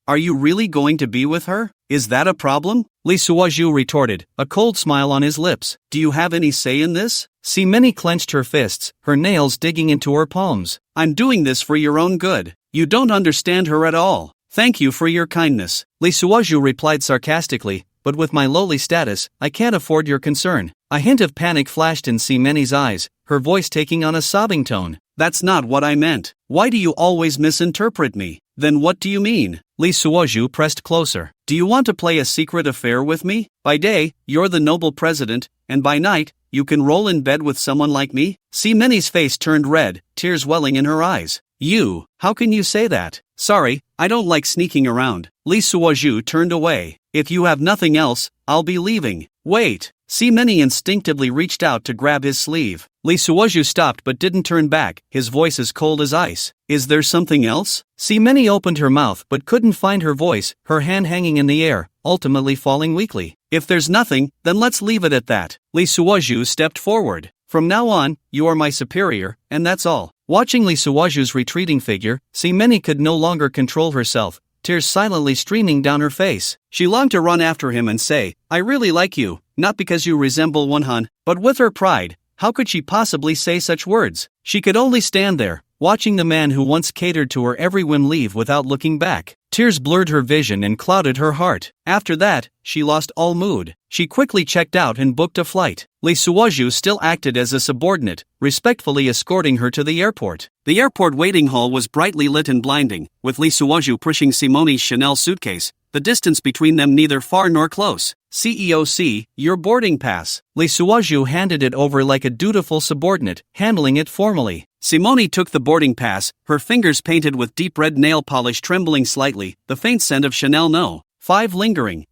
Are you really going to be with her? Is that a problem?" Li Suaju retorted, a cold smile on his lips. "Do you have any say in this?" Many clenched her fists, her nails digging into her palms. "I'm doing this for your own good. You don't understand her at all. Thank you for your kindness." Li Suaju replied sarcastically, "But with my lowly status, I can't afford your concern." A hint of panic flashed in Many's eyes, her voice taking on a sobbing tone. "That's not what I meant. Why do you always misinterpret me? Then what do you mean?" Li Suaju pressed closer. "Do you want to play a secret affair with me? By day, you're the noble president, and by night, you can roll in bed with someone like me?" Many's face turned red, tears welling in her eyes. How can you say that?" "Sorry, I don't like sneaking around." Li Suaju turned away. "If you have nothing else, I'll be leaving. Wait. Simeni instinctively reached out to grab his sleeve. Lee Suoju stopped but didn't turn back, his voice as cold as ice. Is there something else? Simeni opened her mouth but couldn't find her voice, her hand hanging in the air, ultimately falling weakly. If there's nothing, then let's leave it at that. Lee Suoju stepped forward. From now on, you are my superior, and that's all. Watching Lee Suoju's retreating figure, Simeni could no longer control herself, tears silently streaming down her face. She longed to run after him and say, I really like you, not because you resemble Wonhan, but with her pride. How could she possibly say such words? She could only stand there, watching the man who once catered to her every whim leave without looking back. Tears blurred her vision and clouded her heart. After that, she lost all mood. She quickly checked out and booked a flight. Lee Suoju still acted as a subordinate, respectfully escorting her to the airport. The airport waiting hall was brightly lit and blinding, with Lee Suoju pushing Simone's Chanel suitcase, the distance between them neither far nor close. CEOC, your boarding pass. Lee Suoju handed it over like a dutiful subordinate, handling it formally. Simone took the boarding pass, her fingers painted with deep red nail polish trembling slightly, the faint scent of Chanel No. 5 lingering.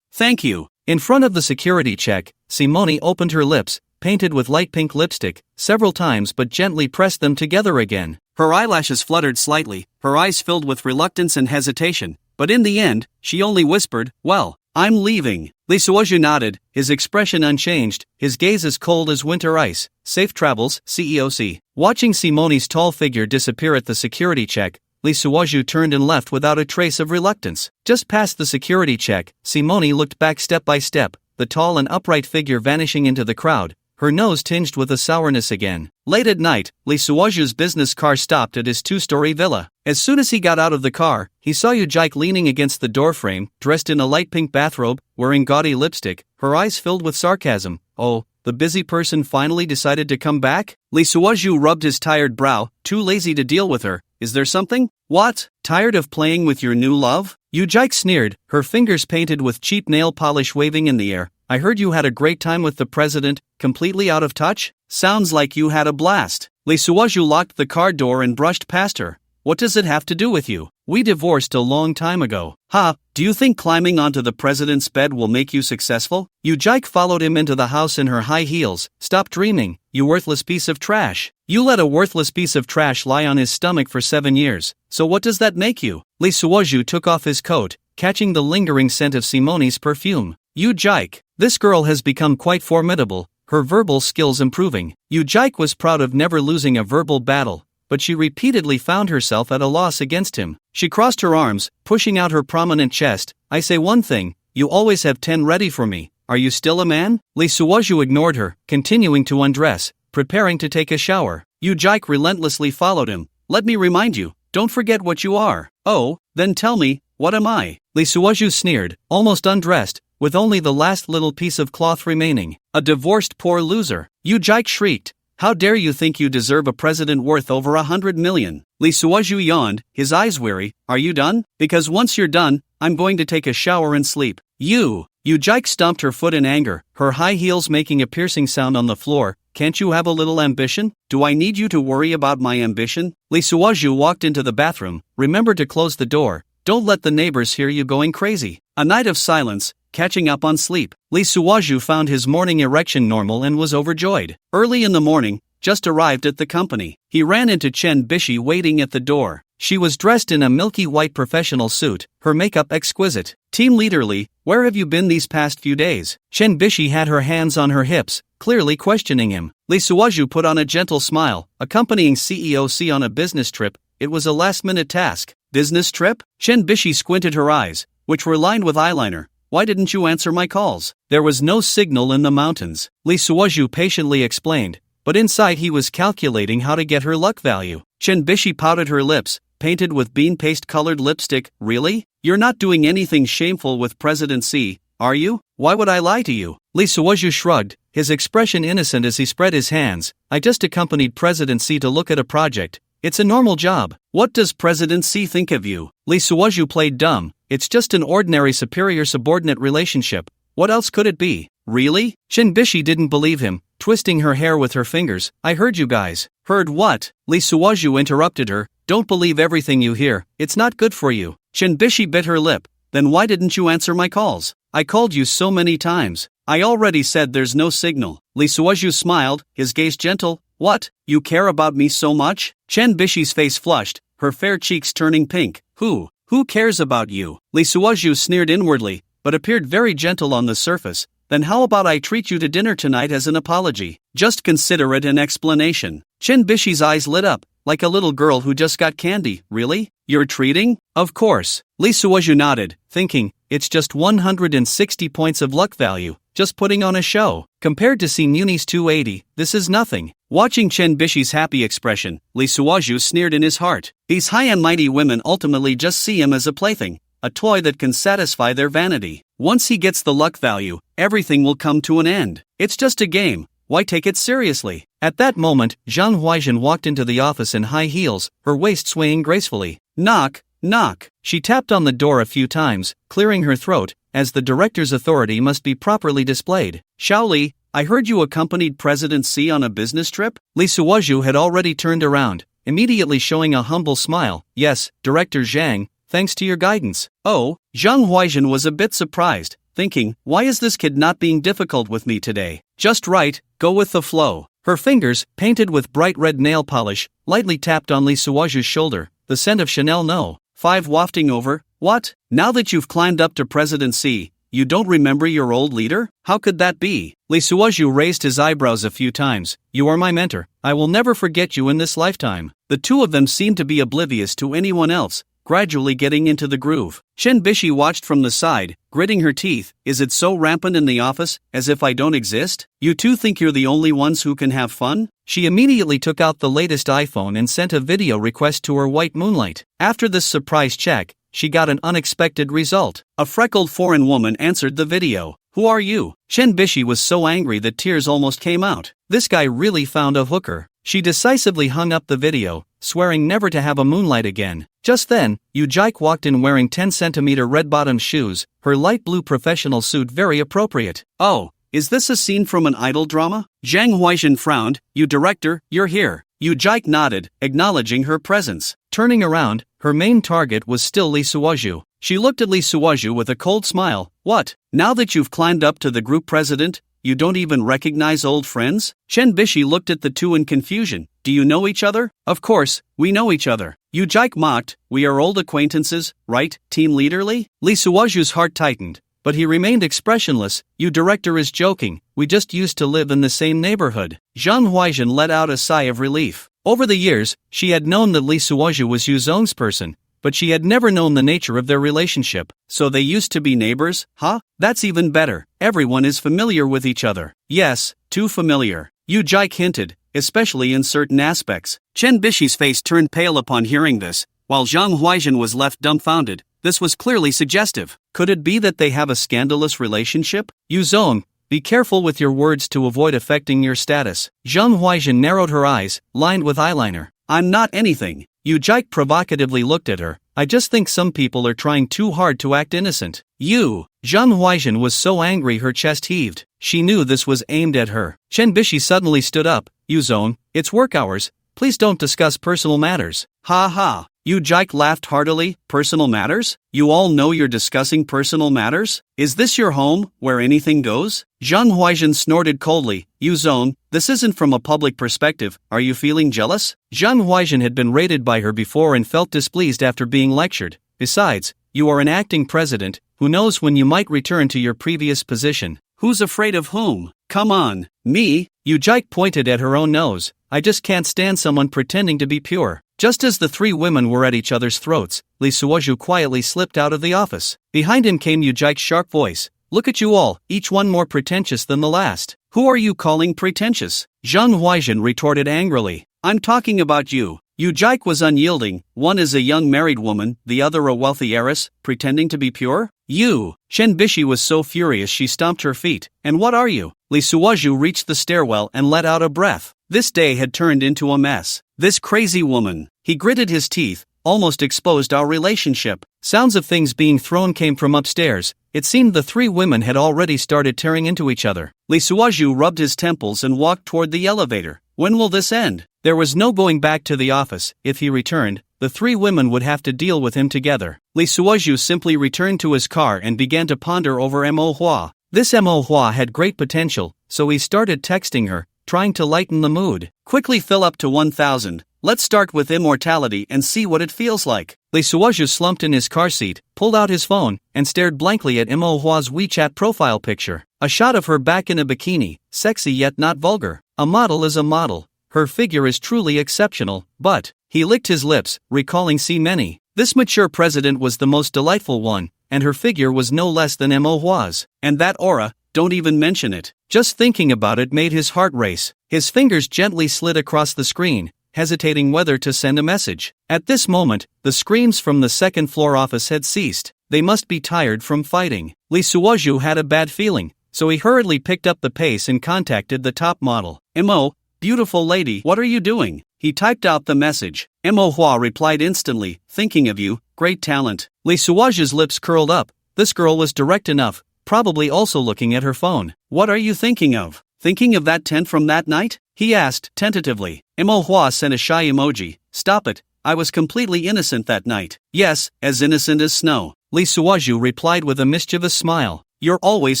Thank you. In front of the security check, Simone opened her lips, painted with light pink lipstick, several times but gently pressed them together again. Her eyelashes fluttered slightly, her eyes filled with reluctance and hesitation, but in the end, she only whispered, well, I'm leaving. Lee Suoju nodded, his expression unchanged, his gaze as cold as winter ice. Safe travels, CEOC. Watching Simone's tall figure disappear at the security check, Lee Suoju turned and left without a trace of reluctance. Just past the security check, Simone looked back step by step, the tall and upright figure vanishing into the crowd, her nose tinged with a sourness again. Late at night, Lee Suoju's business car stopped at his 2-story villa. As soon as he got out of the car, he saw Yu Jike leaning against the doorframe, dressed in a light pink bathrobe, wearing gaudy lipstick, her eyes filled with sarcasm. Oh, the busy person finally decided to come back? Lee Suoju rubbed his tired brow, too lazy to deal with her. Is there something? What? Tired of playing with your new love? Yu Jike sneered, her fingers painted with cheap nail polish waving in the air. I heard you had a great time with the president, completely out of touch? Sounds like you had a blast. Lee Suoju locked the car door and brushed past her. What does it have to do with you? We divorced a long time ago. Ha, do you think climbing onto the president's bed will make you successful? Yu Jike followed him into the house in her high heels. Stop dreaming, you worthless piece of trash. You let a worthless piece of trash lie on his stomach for 7 years. So what does that make you? Lee Suoju took off his coat, catching the lingering scent of Simone's perfume. Yu Jike, this girl has become quite formidable, her verbal skills improving. Yu Jike was proud of never losing a verbal battle, but she repeatedly found herself at a loss against him. She crossed her arms, pushing out her prominent chest. I say one thing, you always have 10 ready for me. Are you still a man? Lee Suoju ignored her, continuing to undress, preparing to take a shower. Yu Jike relentlessly followed him. Let me remind you, don't forget what you are. Oh, then tell me, what am I? Lee Suoju sneered, almost undressed, with only the last little piece of cloth remaining. A divorced poor loser. Yu Jike shrieked. How dare you think you deserve a president worth over 100 million? Lee Suoju yawned, his eyes weary. Are you done? Because once you're done, I'm going to take a shower and sleep. Yu Jike stomped her foot in anger, her high heels making a piercing sound on the floor. Can't you have a little ambition? Do I need you to worry about my ambition? Lee Suoju walked into the bathroom. Remember to close the door. Don't let the neighbors hear you going crazy. A night of silence. Catching up on sleep, Lee Suoju found his morning erection normal and was overjoyed. Early in the morning, just arrived at the company, he ran into Chen Bishi waiting at the door. She was dressed in a milky white professional suit, her makeup exquisite. Team leader Lee, where have you been these past few days? Chen Bishi had her hands on her hips, clearly questioning him. Lee Suoju put on a gentle smile, accompanying CEOC on a business trip. It was a last-minute task. Business trip? Chen Bishi squinted her eyes, which were lined with eyeliner. Why didn't you answer my calls? There was no signal in the mountains. Lee Suoju patiently explained, but inside he was calculating how to get her luck value. Chen Bishi pouted her lips, painted with bean paste-colored lipstick. Really? You're not doing anything shameful with President C, are you? Why would I lie to you? Lee Suoju shrugged, his expression innocent as he spread his hands. I just accompanied President C to look at a project. It's a normal job. What does President C think of you? Lee Suoju played dumb. It's just an ordinary superior-subordinate relationship. What else could it be? Really? Chen Bishi didn't believe him, twisting her hair with her fingers. I heard you guys. Heard what? Lee Suoju interrupted her. Don't believe everything you hear. It's not good for you. Chen Bishi bit her lip. Then why didn't you answer my calls? I called you so many times. I already said there's no signal. Lee Suozhu smiled, his gaze gentle. What? You care about me so much? Chen Bishi's face flushed, her fair cheeks turning pink. Who cares about you? Lee Suozhu sneered inwardly, but appeared very gentle on the surface. Then how about I treat you to dinner tonight as an apology? Just consider it an explanation. Chen Bishi's eyes lit up, like a little girl who just got candy. Really? You're treating? Of course. Lee Suozhu nodded, thinking, it's just 160 points of luck value, just putting on a show. Compared to C. Muni's 280, this is nothing. Watching Chen Bishi's happy expression, Lee Suozhu sneered in his heart. These high and mighty women ultimately just see him as a plaything, a toy that can satisfy their vanity. Once he gets the luck value, everything will come to an end. It's just a game. Why take it seriously? At that moment, Zhang Huaizhen walked into the office in high heels, her waist swaying gracefully. Knock, knock. She tapped on the door a few times, clearing her throat, as the director's authority must be properly displayed. Shaoli, I heard you accompanied President Xi on a business trip? Lee Suozhu had already turned around, immediately showing a humble smile. Yes, Director Zhang, thanks to your guidance. Oh, Zhang Huaizhen was a bit surprised, thinking, why is this kid not being difficult with me today? Just right, go with the flow. Her fingers, painted with bright red nail polish, lightly tapped on Lee Suozhu's shoulder, the scent of Chanel No. 5 wafting over. What? Now that you've climbed up to President Xi, you don't remember your old leader? How could that be? Lee Suozhu raised his eyebrows a few times. You are my mentor. I will never forget you in this lifetime. The two of them seemed to be oblivious to anyone else, gradually getting into the groove. Chen Bishi watched from the side, gritting her teeth. Is it so rampant in the office, as if I don't exist? You two think you're the only ones who can have fun? She immediately took out the latest iPhone and sent a video request to her white moonlight. After this surprise check, she got an unexpected result. A freckled foreign woman answered the video. Who are you? Chen Bishi was so angry that tears almost came out. This guy really found a hooker. She decisively hung up the video, swearing never to have a moonlight again. Just then, Yu Jike walked in wearing 10-centimeter red-bottomed shoes, her light blue professional suit very appropriate. Oh, is this a scene from an idol drama? Zhang Huaizhen frowned. You director, you're here. Yu Jike nodded, acknowledging her presence. Turning around, her main target was still Lee Suozhu. She looked at Lee Suozhu with a cold smile. What? Now that you've climbed up to the group president, you don't even recognize old friends? Chen Bishi looked at the two in confusion. Do you know each other? Of course, we know each other. Yu Jike mocked. We are old acquaintances, right, Team Leaderly? Lee Suozhu's heart tightened, but he remained expressionless. You director is joking. We just used to live in the same neighborhood. Zhang Huaizhen let out a sigh of relief. Over the years, she had known that Lee Suozhu was Yu Zong's person, but she had never known the nature of their relationship. So they used to be neighbors, huh? That's even better. Everyone is familiar with each other. Yes, too familiar. Yu Jike hinted, especially in certain aspects. Chen Bishi's face turned pale upon hearing this, while Zhang Huaizhen was left dumbfounded. This was clearly suggestive. Could it be that they have a scandalous relationship? Yu Zong, be careful with your words to avoid affecting your status. Zhang Huaizhen narrowed her eyes, lined with eyeliner. I'm not anything. Yu Jike provocatively looked at her. I just think some people are trying too hard to act innocent. You! Zhang Huaizhen was so angry her chest heaved. She knew this was aimed at her. Chen Bishi suddenly stood up. Yu Zong, it's work hours. Please don't discuss personal matters. Ha ha. Yu Jike laughed heartily. Personal matters? You all know you're discussing personal matters? Is this your home, where anything goes? Zhang Huaizhen snorted coldly. Yu Zong, this isn't from a public perspective. Are you feeling jealous? Zhang Huaizhen had been rated by her before and felt displeased after being lectured. Besides, you are an acting president. Who knows when you might return to your previous position? Who's afraid of whom? Come on, me? Yu Jike pointed at her own nose. I just can't stand someone pretending to be pure. Just as the three women were at each other's throats, Lee Suozhu quietly slipped out of the office. Behind him came Yu Jike's sharp voice. Look at you all, each one more pretentious than the last. Who are you calling pretentious? Zhang Huaizhen retorted angrily. I'm talking about you. Yu Jike was unyielding. One is a young married woman, the other a wealthy heiress, pretending to be pure? You! Chen Bishi was so furious she stomped her feet. And what are you? Lee Suozhu reached the stairwell and let out a breath. This day had turned into a mess. This crazy woman. He gritted his teeth, almost exposed our relationship. Sounds of things being thrown came from upstairs. It seemed the three women had already started tearing into each other. Lee Suozhu rubbed his temples and walked toward the elevator. When will this end? There was no going back to the office. If he returned, the three women would have to deal with him together. Lee Suoju simply returned to his car and began to ponder over Me.However. This Me.However had great potential, so he started texting her, trying to lighten the mood. Quickly fill up to 1000. Let's start with immortality and see what it feels like. Lee Suoju slumped in his car seat, pulled out his phone, and stared blankly at Me.However's WeChat profile picture. A shot of her back in a bikini, sexy yet not vulgar. A model is a model. Her figure is truly exceptional, but he licked his lips, recalling many. This mature president was the most delightful one, and her figure was no less than Me.However's. And that aura, don't even mention it. Just thinking about it made his heart race. His fingers gently slid across the screen, hesitating whether to send a message. At this moment, the screams from the second-floor office had ceased. They must be tired from fighting. Lee Suoju had a bad feeling, so he hurriedly picked up the pace and contacted the top model. "Mo, beautiful lady, what are you doing?" He typed out the message. Me.However replied instantly, "Thinking of you, great talent." Lee Suoju's lips curled up. This girl was direct enough, probably also looking at her phone. "What are you thinking of? Thinking of that tent from that night?" he asked, tentatively. Me.However sent a shy emoji. "Stop it, I was completely innocent that night." "Yes, as innocent as snow." Lee Suoju replied with a mischievous smile. "You're always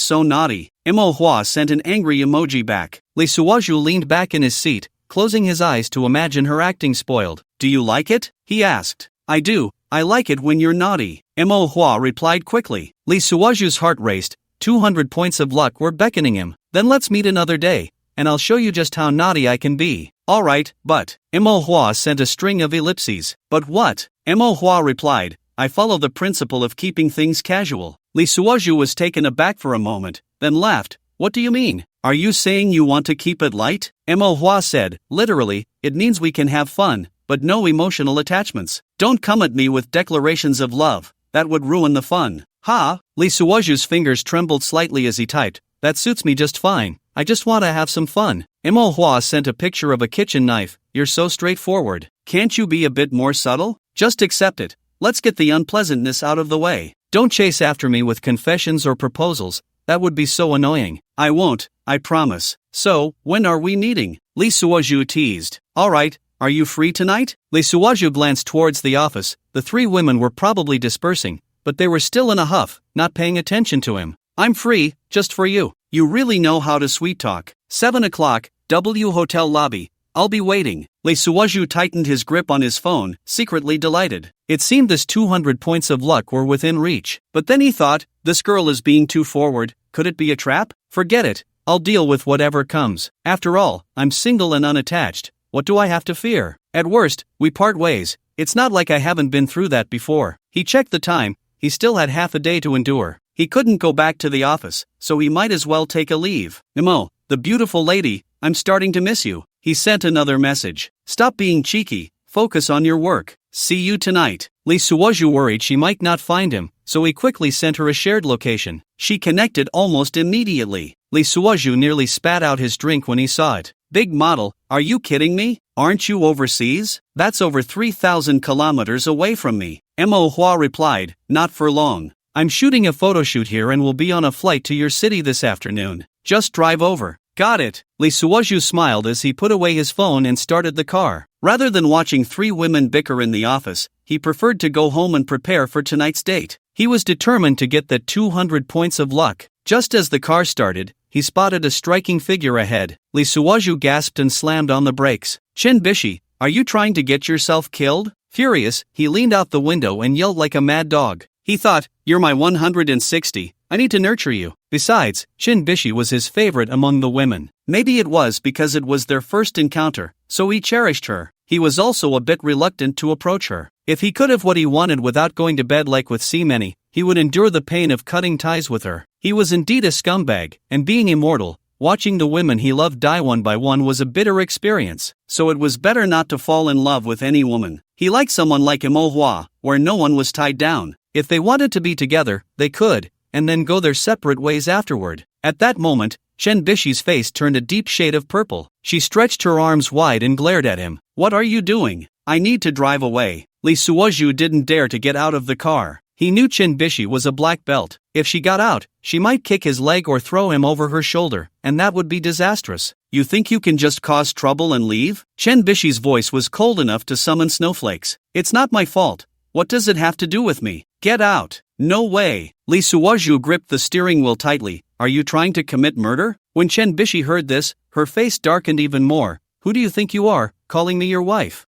so naughty." Me.However sent an angry emoji back. Lee Suoju leaned back in his seat, closing his eyes to imagine her acting spoiled. "Do you like it?" he asked. "I do, I like it when you're naughty." Me.However replied quickly. Lee Suoju's heart raced. 200 points of luck were beckoning him. "Then let's meet another day, and I'll show you just how naughty I can be." "Alright, but..." Me.However sent a string of ellipses. "But what?" Me.However replied, "I follow the principle of keeping things casual." Lee Suoju was taken aback for a moment, then laughed. "What do you mean? Are you saying you want to keep it light?" Me.However said, "Literally, it means we can have fun, but no emotional attachments. Don't come at me with declarations of love, that would ruin the fun." "Ha!" Lee Suoju's fingers trembled slightly as he typed, "That suits me just fine, I just want to have some fun." Me.However sent a picture of a kitchen knife. "You're so straightforward. Can't you be a bit more subtle? Just accept it. Let's get the unpleasantness out of the way. Don't chase after me with confessions or proposals, that would be so annoying." "I won't, I promise. So, when are we meeting?" Lee Suoju teased. "Alright, are you free tonight?" Lee Suoju glanced towards the office. The three women were probably dispersing, but they were still in a huff, not paying attention to him. "I'm free, just for you. You really know how to sweet talk. 7 o'clock, W Hotel lobby. I'll be waiting." Lee Suoju tightened his grip on his phone, secretly delighted. It seemed this 200 points of luck were within reach. But then he thought, this girl is being too forward. Could it be a trap? Forget it. I'll deal with whatever comes. After all, I'm single and unattached. What do I have to fear? At worst, we part ways. It's not like I haven't been through that before. He checked the time. He still had half a day to endure. He couldn't go back to the office, so he might as well take a leave. "Mo, the beautiful lady, I'm starting to miss you." He sent another message. "Stop being cheeky, focus on your work. See you tonight." Lee Suoju worried she might not find him, so he quickly sent her a shared location. She connected almost immediately. Lee Suoju nearly spat out his drink when he saw it. "Big model, are you kidding me? Aren't you overseas? That's over 3,000 kilometers away from me." Me.However replied, "Not for long. I'm shooting a photo shoot here and will be on a flight to your city this afternoon. Just drive over." "Got it." Lee Suoju smiled as he put away his phone and started the car. Rather than watching three women bicker in the office, he preferred to go home and prepare for tonight's date. He was determined to get that 200 points of luck. Just as the car started, he spotted a striking figure ahead. Lee Suoju gasped and slammed on the brakes. "Chen Bishi, are you trying to get yourself killed?" Furious, he leaned out the window and yelled like a mad dog. He thought, "You're my 160, I need to nurture you." Besides, Chen Bishi was his favorite among the women. Maybe it was because it was their first encounter, so he cherished her. He was also a bit reluctant to approach her. If he could have what he wanted without going to bed like with many, he would endure the pain of cutting ties with her. He was indeed a scumbag, and being immortal, watching the women he loved die one by one was a bitter experience. So it was better not to fall in love with any woman. He liked someone like Me.However, where no one was tied down. If they wanted to be together, they could, and then go their separate ways afterward. At that moment, Chen Bishi's face turned a deep shade of purple. She stretched her arms wide and glared at him. "What are you doing? I need to drive away." Lee Suoju didn't dare to get out of the car. He knew Chin Bishi was a black belt. If she got out, she might kick his leg or throw him over her shoulder, and that would be disastrous. You think you can just cause trouble and leave? Chen Bishi's voice was cold enough to summon snowflakes. It's not my fault. What does it have to do with me? Get out. No way. Lee Suozhu gripped the steering wheel tightly. Are you trying to commit murder? When Chen Bishi heard this, her face darkened even more. Who do you think you are, calling me your wife?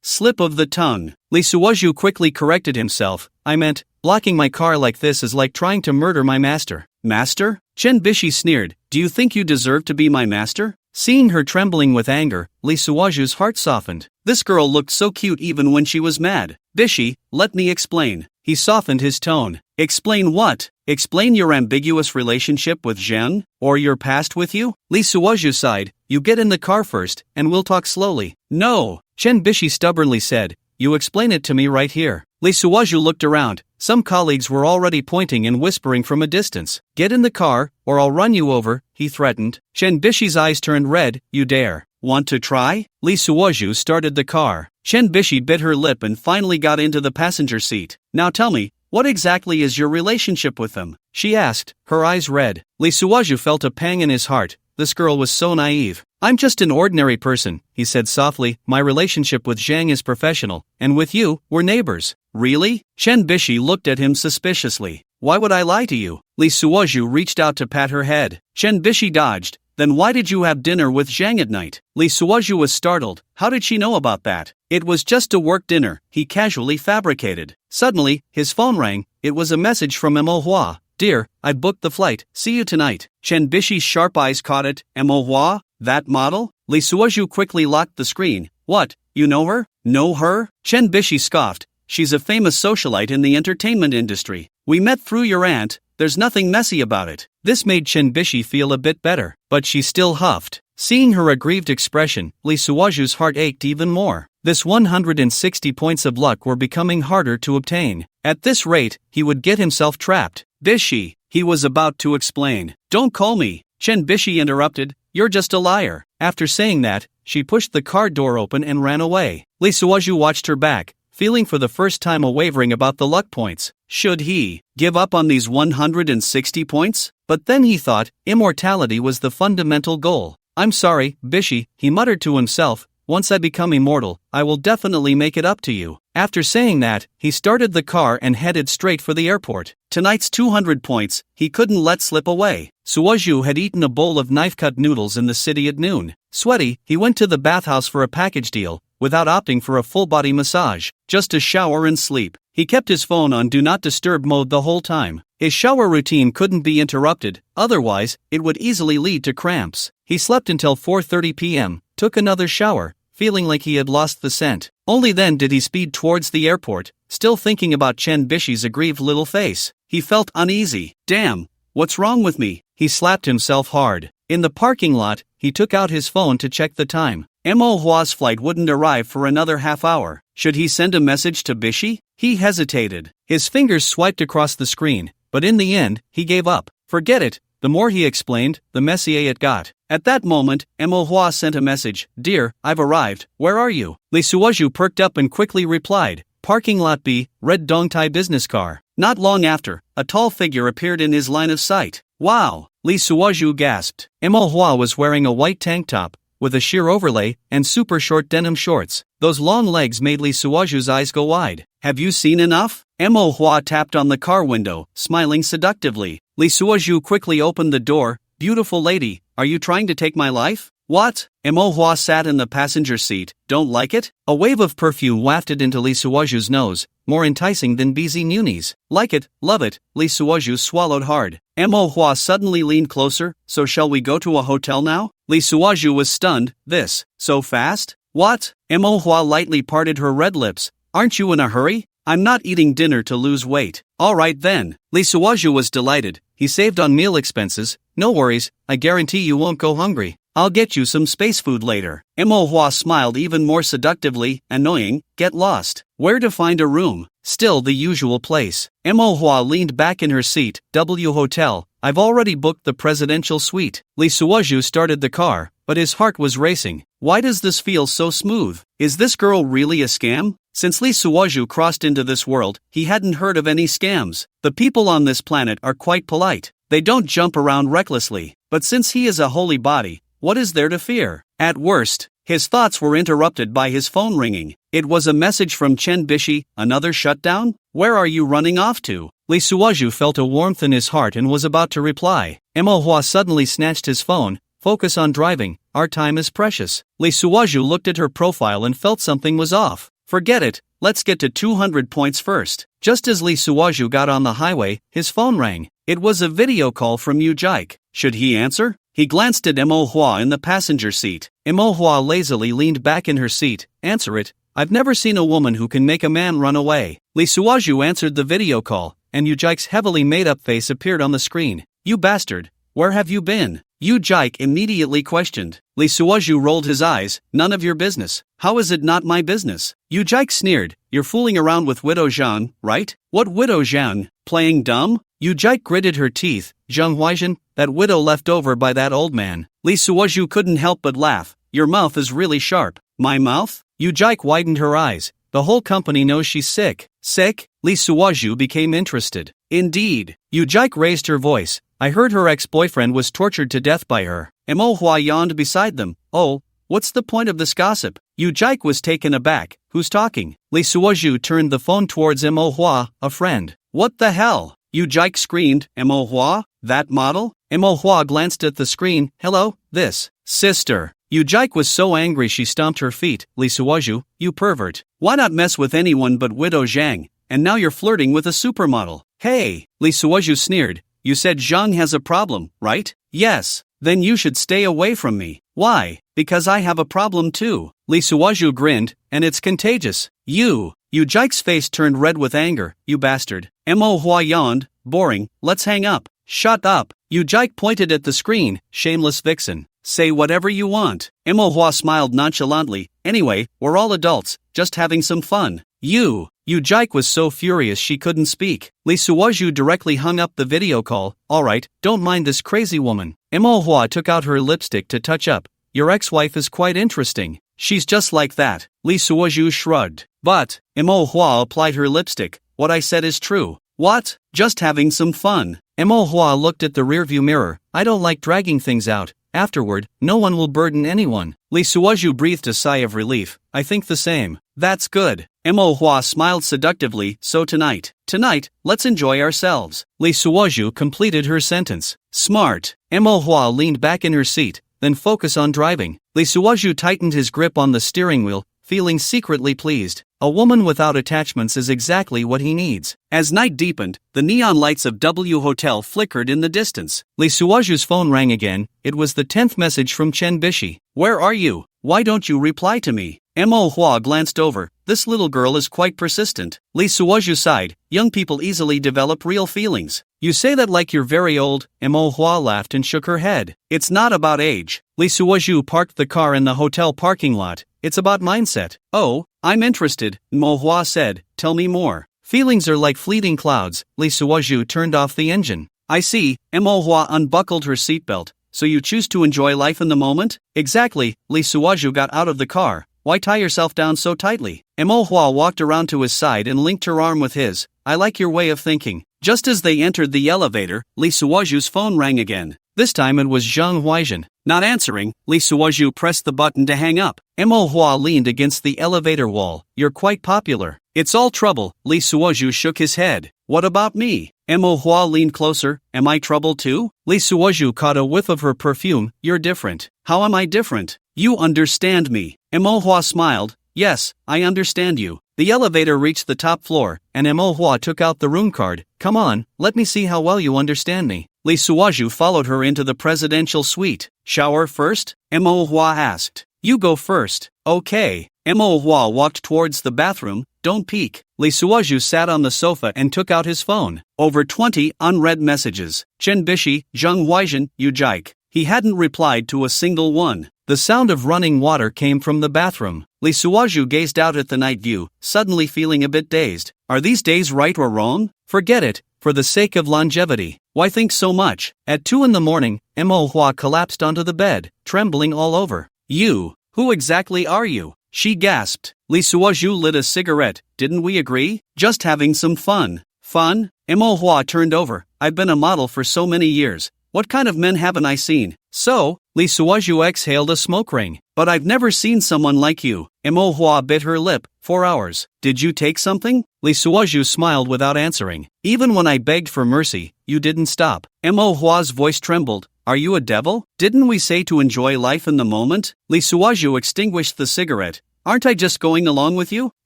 Slip of the tongue. Lee Suozhu quickly corrected himself. I meant, blocking my car like this is like trying to murder my master. Master? Chen Bishi sneered. Do you think you deserve to be my master? Seeing her trembling with anger, Lee Suozhu's heart softened. This girl looked so cute even when she was mad. Bishi, let me explain. He softened his tone. Explain what? Explain your ambiguous relationship with Zheng? Or your past with you? Lee Suozhu sighed. You get in the car first, and we'll talk slowly. No, Chen Bishi stubbornly said. You explain it to me right here. Lee Suozhu looked around. Some colleagues were already pointing and whispering from a distance. Get in the car, or I'll run you over, he threatened. Chen Bishi's eyes turned red. You dare. Want to try? Lee Suozhu started the car. Chen Bishi bit her lip and finally got into the passenger seat. Now tell me, what exactly is your relationship with them? She asked, her eyes red. Lee Suozhu felt a pang in his heart. This girl was so naive. I'm just an ordinary person, he said softly. My relationship with Zhang is professional, and with you, we're neighbors. Really? Chen Bishi looked at him suspiciously. Why would I lie to you? Lee Suozhu reached out to pat her head. Chen Bishi dodged. Then why did you have dinner with Zhang at night? Lee Suozhu was startled. How did she know about that? It was just a work dinner, he casually fabricated. Suddenly, his phone rang. It was a message from Me.However. Dear, I booked the flight, see you tonight. Chen Bishi's sharp eyes caught it. Me.However? That model? Lee Suozhu quickly locked the screen. What, you know her? Know her? Chen Bishi scoffed. She's a famous socialite in the entertainment industry. We met through your aunt. There's nothing messy about it. This made Chen Bishi feel a bit better, but she still huffed. Seeing her aggrieved expression, Lee Suozhu's heart ached even more. This 160 points of luck were becoming harder to obtain. At this rate, he would get himself trapped. Bishi, he was about to explain. Don't call me. Chen Bishi interrupted. You're just a liar. After saying that, she pushed the car door open and ran away. Lee Suozhu watched her back, feeling for the first time a wavering about the luck points. Should he give up on these 160 points? But then he thought, immortality was the fundamental goal. I'm sorry, Bishi, he muttered to himself. Once I become immortal, I will definitely make it up to you. After saying that, he started the car and headed straight for the airport. Tonight's 200 points, he couldn't let slip away. Suozhu had eaten a bowl of knife-cut noodles in the city at noon. Sweaty, he went to the bathhouse for a package deal, without opting for a full-body massage, just a shower and sleep. He kept his phone on Do Not Disturb mode the whole time. His shower routine couldn't be interrupted, otherwise, it would easily lead to cramps. He slept until 4:30 p.m., took another shower, feeling like he had lost the scent. Only then did he speed towards the airport, still thinking about Chen Bishi's aggrieved little face. He felt uneasy. Damn, what's wrong with me? He slapped himself hard. In the parking lot, he took out his phone to check the time. Me.However's flight wouldn't arrive for another half hour. Should he send a message to Bishi? He hesitated. His fingers swiped across the screen, but in the end, he gave up. Forget it. The more he explained, the messier it got. At that moment, Me.However sent a message. Dear, I've arrived. Where are you? Lee Suozhu perked up and quickly replied. Parking lot B, red Dongtai business car. Not long after, a tall figure appeared in his line of sight. Wow! Lee Suozhu gasped. Me.However was wearing a white tank top, with a sheer overlay, and super short denim shorts. Those long legs made Lee Suozhu's eyes go wide. Have you seen enough? Me.However tapped on the car window, smiling seductively. Lee Suozhu quickly opened the door. Beautiful lady, are you trying to take my life? What? Me.However sat in the passenger seat. Don't like it? A wave of perfume wafted into Lee Suozhu's nose, more enticing than BZ Muni's. Like it, love it. Lee Suozhu swallowed hard. Me.However suddenly leaned closer. So shall we go to a hotel now? Lee Suozhu was stunned. This, so fast? What? Me.However lightly parted her red lips. Aren't you in a hurry? I'm not eating dinner to lose weight. All right then. Lee Suozhu was delighted. He saved on meal expenses. No worries, I guarantee you won't go hungry. I'll get you some space food later. Me.However smiled even more seductively. Annoying, get lost. Where to find a room? Still the usual place. Me.However leaned back in her seat. W Hotel. I've already booked the presidential suite. Lee Suozhu started the car, but his heart was racing. Why does this feel so smooth? Is this girl really a scam? Since Lee Suoju crossed into this world, he hadn't heard of any scams. The people on this planet are quite polite. They don't jump around recklessly. But since he is a holy body, what is there to fear? At worst, his thoughts were interrupted by his phone ringing. It was a message from Chen Bishi. Another shutdown? Where are you running off to? Lee Suoju felt a warmth in his heart and was about to reply. Me.However suddenly snatched his phone. Focus on driving, our time is precious. Lee Suoju looked at her profile and felt something was off. Forget it, let's get to 200 points first. Just as Lee Suoju got on the highway, his phone rang. It was a video call from Yu Jike. Should he answer? He glanced at Me.However in the passenger seat. Me.However lazily leaned back in her seat. Answer it. I've never seen a woman who can make a man run away. Lee Suoju answered the video call, and Yu Jike's heavily made-up face appeared on the screen. You bastard, where have you been? Yu Jike immediately questioned. Lee Suoju rolled his eyes. None of your business. How is it not my business? Yu Jike sneered. You're fooling around with Widow Zhang, right? What Widow Zhang? Playing dumb? Yu Jike gritted her teeth. Zhang Huaizhen, that widow left over by that old man. Lee Suoju couldn't help but laugh. Your mouth is really sharp. My mouth? Yu Jike widened her eyes. The whole company knows she's sick. Sick? Lee Suoju became interested. Indeed. Yu Jike raised her voice. I heard her ex-boyfriend was tortured to death by her. Me.However yawned beside them. Oh, what's the point of this gossip? Yu Jike was taken aback. Who's talking? Lee Suoju turned the phone towards Me.However, a friend. What the hell? Yu Jike screamed. Me.However? That model? Me.However glanced at the screen. Hello, this sister. Yu Jike was so angry she stomped her feet. Lee Suoju, you pervert. Why not mess with anyone but Widow Zhang? And now you're flirting with a supermodel. Hey, Lee Suoju sneered. You said Zhang has a problem, right? Yes. Then you should stay away from me. Why? Because I have a problem too. Lee Suoju grinned, and it's contagious. Yu Jike's face turned red with anger. You bastard. Me.However yawned. Boring, let's hang up. Shut up. Yu Jike pointed at the screen. Shameless vixen. Say whatever you want. Me.However smiled nonchalantly. Anyway, we're all adults, just having some fun. Yu Jike was so furious she couldn't speak. Lee Suoju directly hung up the video call. Alright, don't mind this crazy woman. Me.However took out her lipstick to touch up. Your ex-wife is quite interesting. She's just like that. Lee Suoju shrugged. But, Me.However applied her lipstick. What I said is true. What? Just having some fun. Me.However looked at the rearview mirror. I don't like dragging things out. Afterward, no one will burden anyone. Lee Suoju breathed a sigh of relief. I think the same. That's good. Me.However smiled seductively. So tonight, let's enjoy ourselves. Lee Suoju completed her sentence. Smart. Me.However leaned back in her seat, then focus on driving. Lee Suoju tightened his grip on the steering wheel, feeling secretly pleased. A woman without attachments is exactly what he needs. As night deepened, the neon lights of W Hotel flickered in the distance. Lee Suoju's phone rang again. It was the 10th message from Chen Bishi. Where are you? Why don't you reply to me? Me.However glanced over. This little girl is quite persistent. Lee Suoju sighed. Young people easily develop real feelings. You say that like you're very old. Me.However laughed and shook her head. It's not about age. Lee Suoju parked the car in the hotel parking lot. It's about mindset. Oh, I'm interested, Me.However said. Tell me more. Feelings are like fleeting clouds. Lee Suoju turned off the engine. I see. Me.However unbuckled her seatbelt. So you choose to enjoy life in the moment? Exactly. Lee Suoju got out of the car. Why tie yourself down so tightly? Me.However walked around to his side and linked her arm with his. I like your way of thinking. Just as they entered the elevator, Lee Suoju's phone rang again. This time it was Zhang Huaizhen. Not answering, Lee Suoju pressed the button to hang up. Me.However leaned against the elevator wall. You're quite popular. It's all trouble. Lee Suoju shook his head. What about me? Me.However leaned closer. Am I trouble too? Lee Suoju caught a whiff of her perfume. You're different. How am I different? You understand me. Me.However smiled. Yes, I understand you. The elevator reached the top floor, and Me.However took out the room card. Come on, let me see how well you understand me. Lee Suoju followed her into the presidential suite. Shower first? Me.However asked. You go first. Okay. Me.However walked towards the bathroom. Don't peek. Lee Suoju sat on the sofa and took out his phone. Over 20 unread messages. Chen Bishi, Zhang Huaizhen, Yu Jike. He hadn't replied to a single one. The sound of running water came from the bathroom. Lee Suoju gazed out at the night view, suddenly feeling a bit dazed. Are these days right or wrong? Forget it, for the sake of longevity. Why think so much? At 2 in the morning, Me.However collapsed onto the bed, trembling all over. You, who exactly are you? she gasped. Lee Suozhu lit a cigarette. Didn't we agree? Just having some fun. Fun? Me.However turned over. I've been a model for so many years. What kind of men haven't I seen? So, Lee Suozhu exhaled a smoke ring. But I've never seen someone like you. Me.However bit her lip. 4 hours. Did you take something? Lee Suozhu smiled without answering. Even when I begged for mercy, you didn't stop. Me.However's voice trembled. Are you a devil? Didn't we say to enjoy life in the moment? Lee Suozhu extinguished the cigarette. Aren't I just going along with you?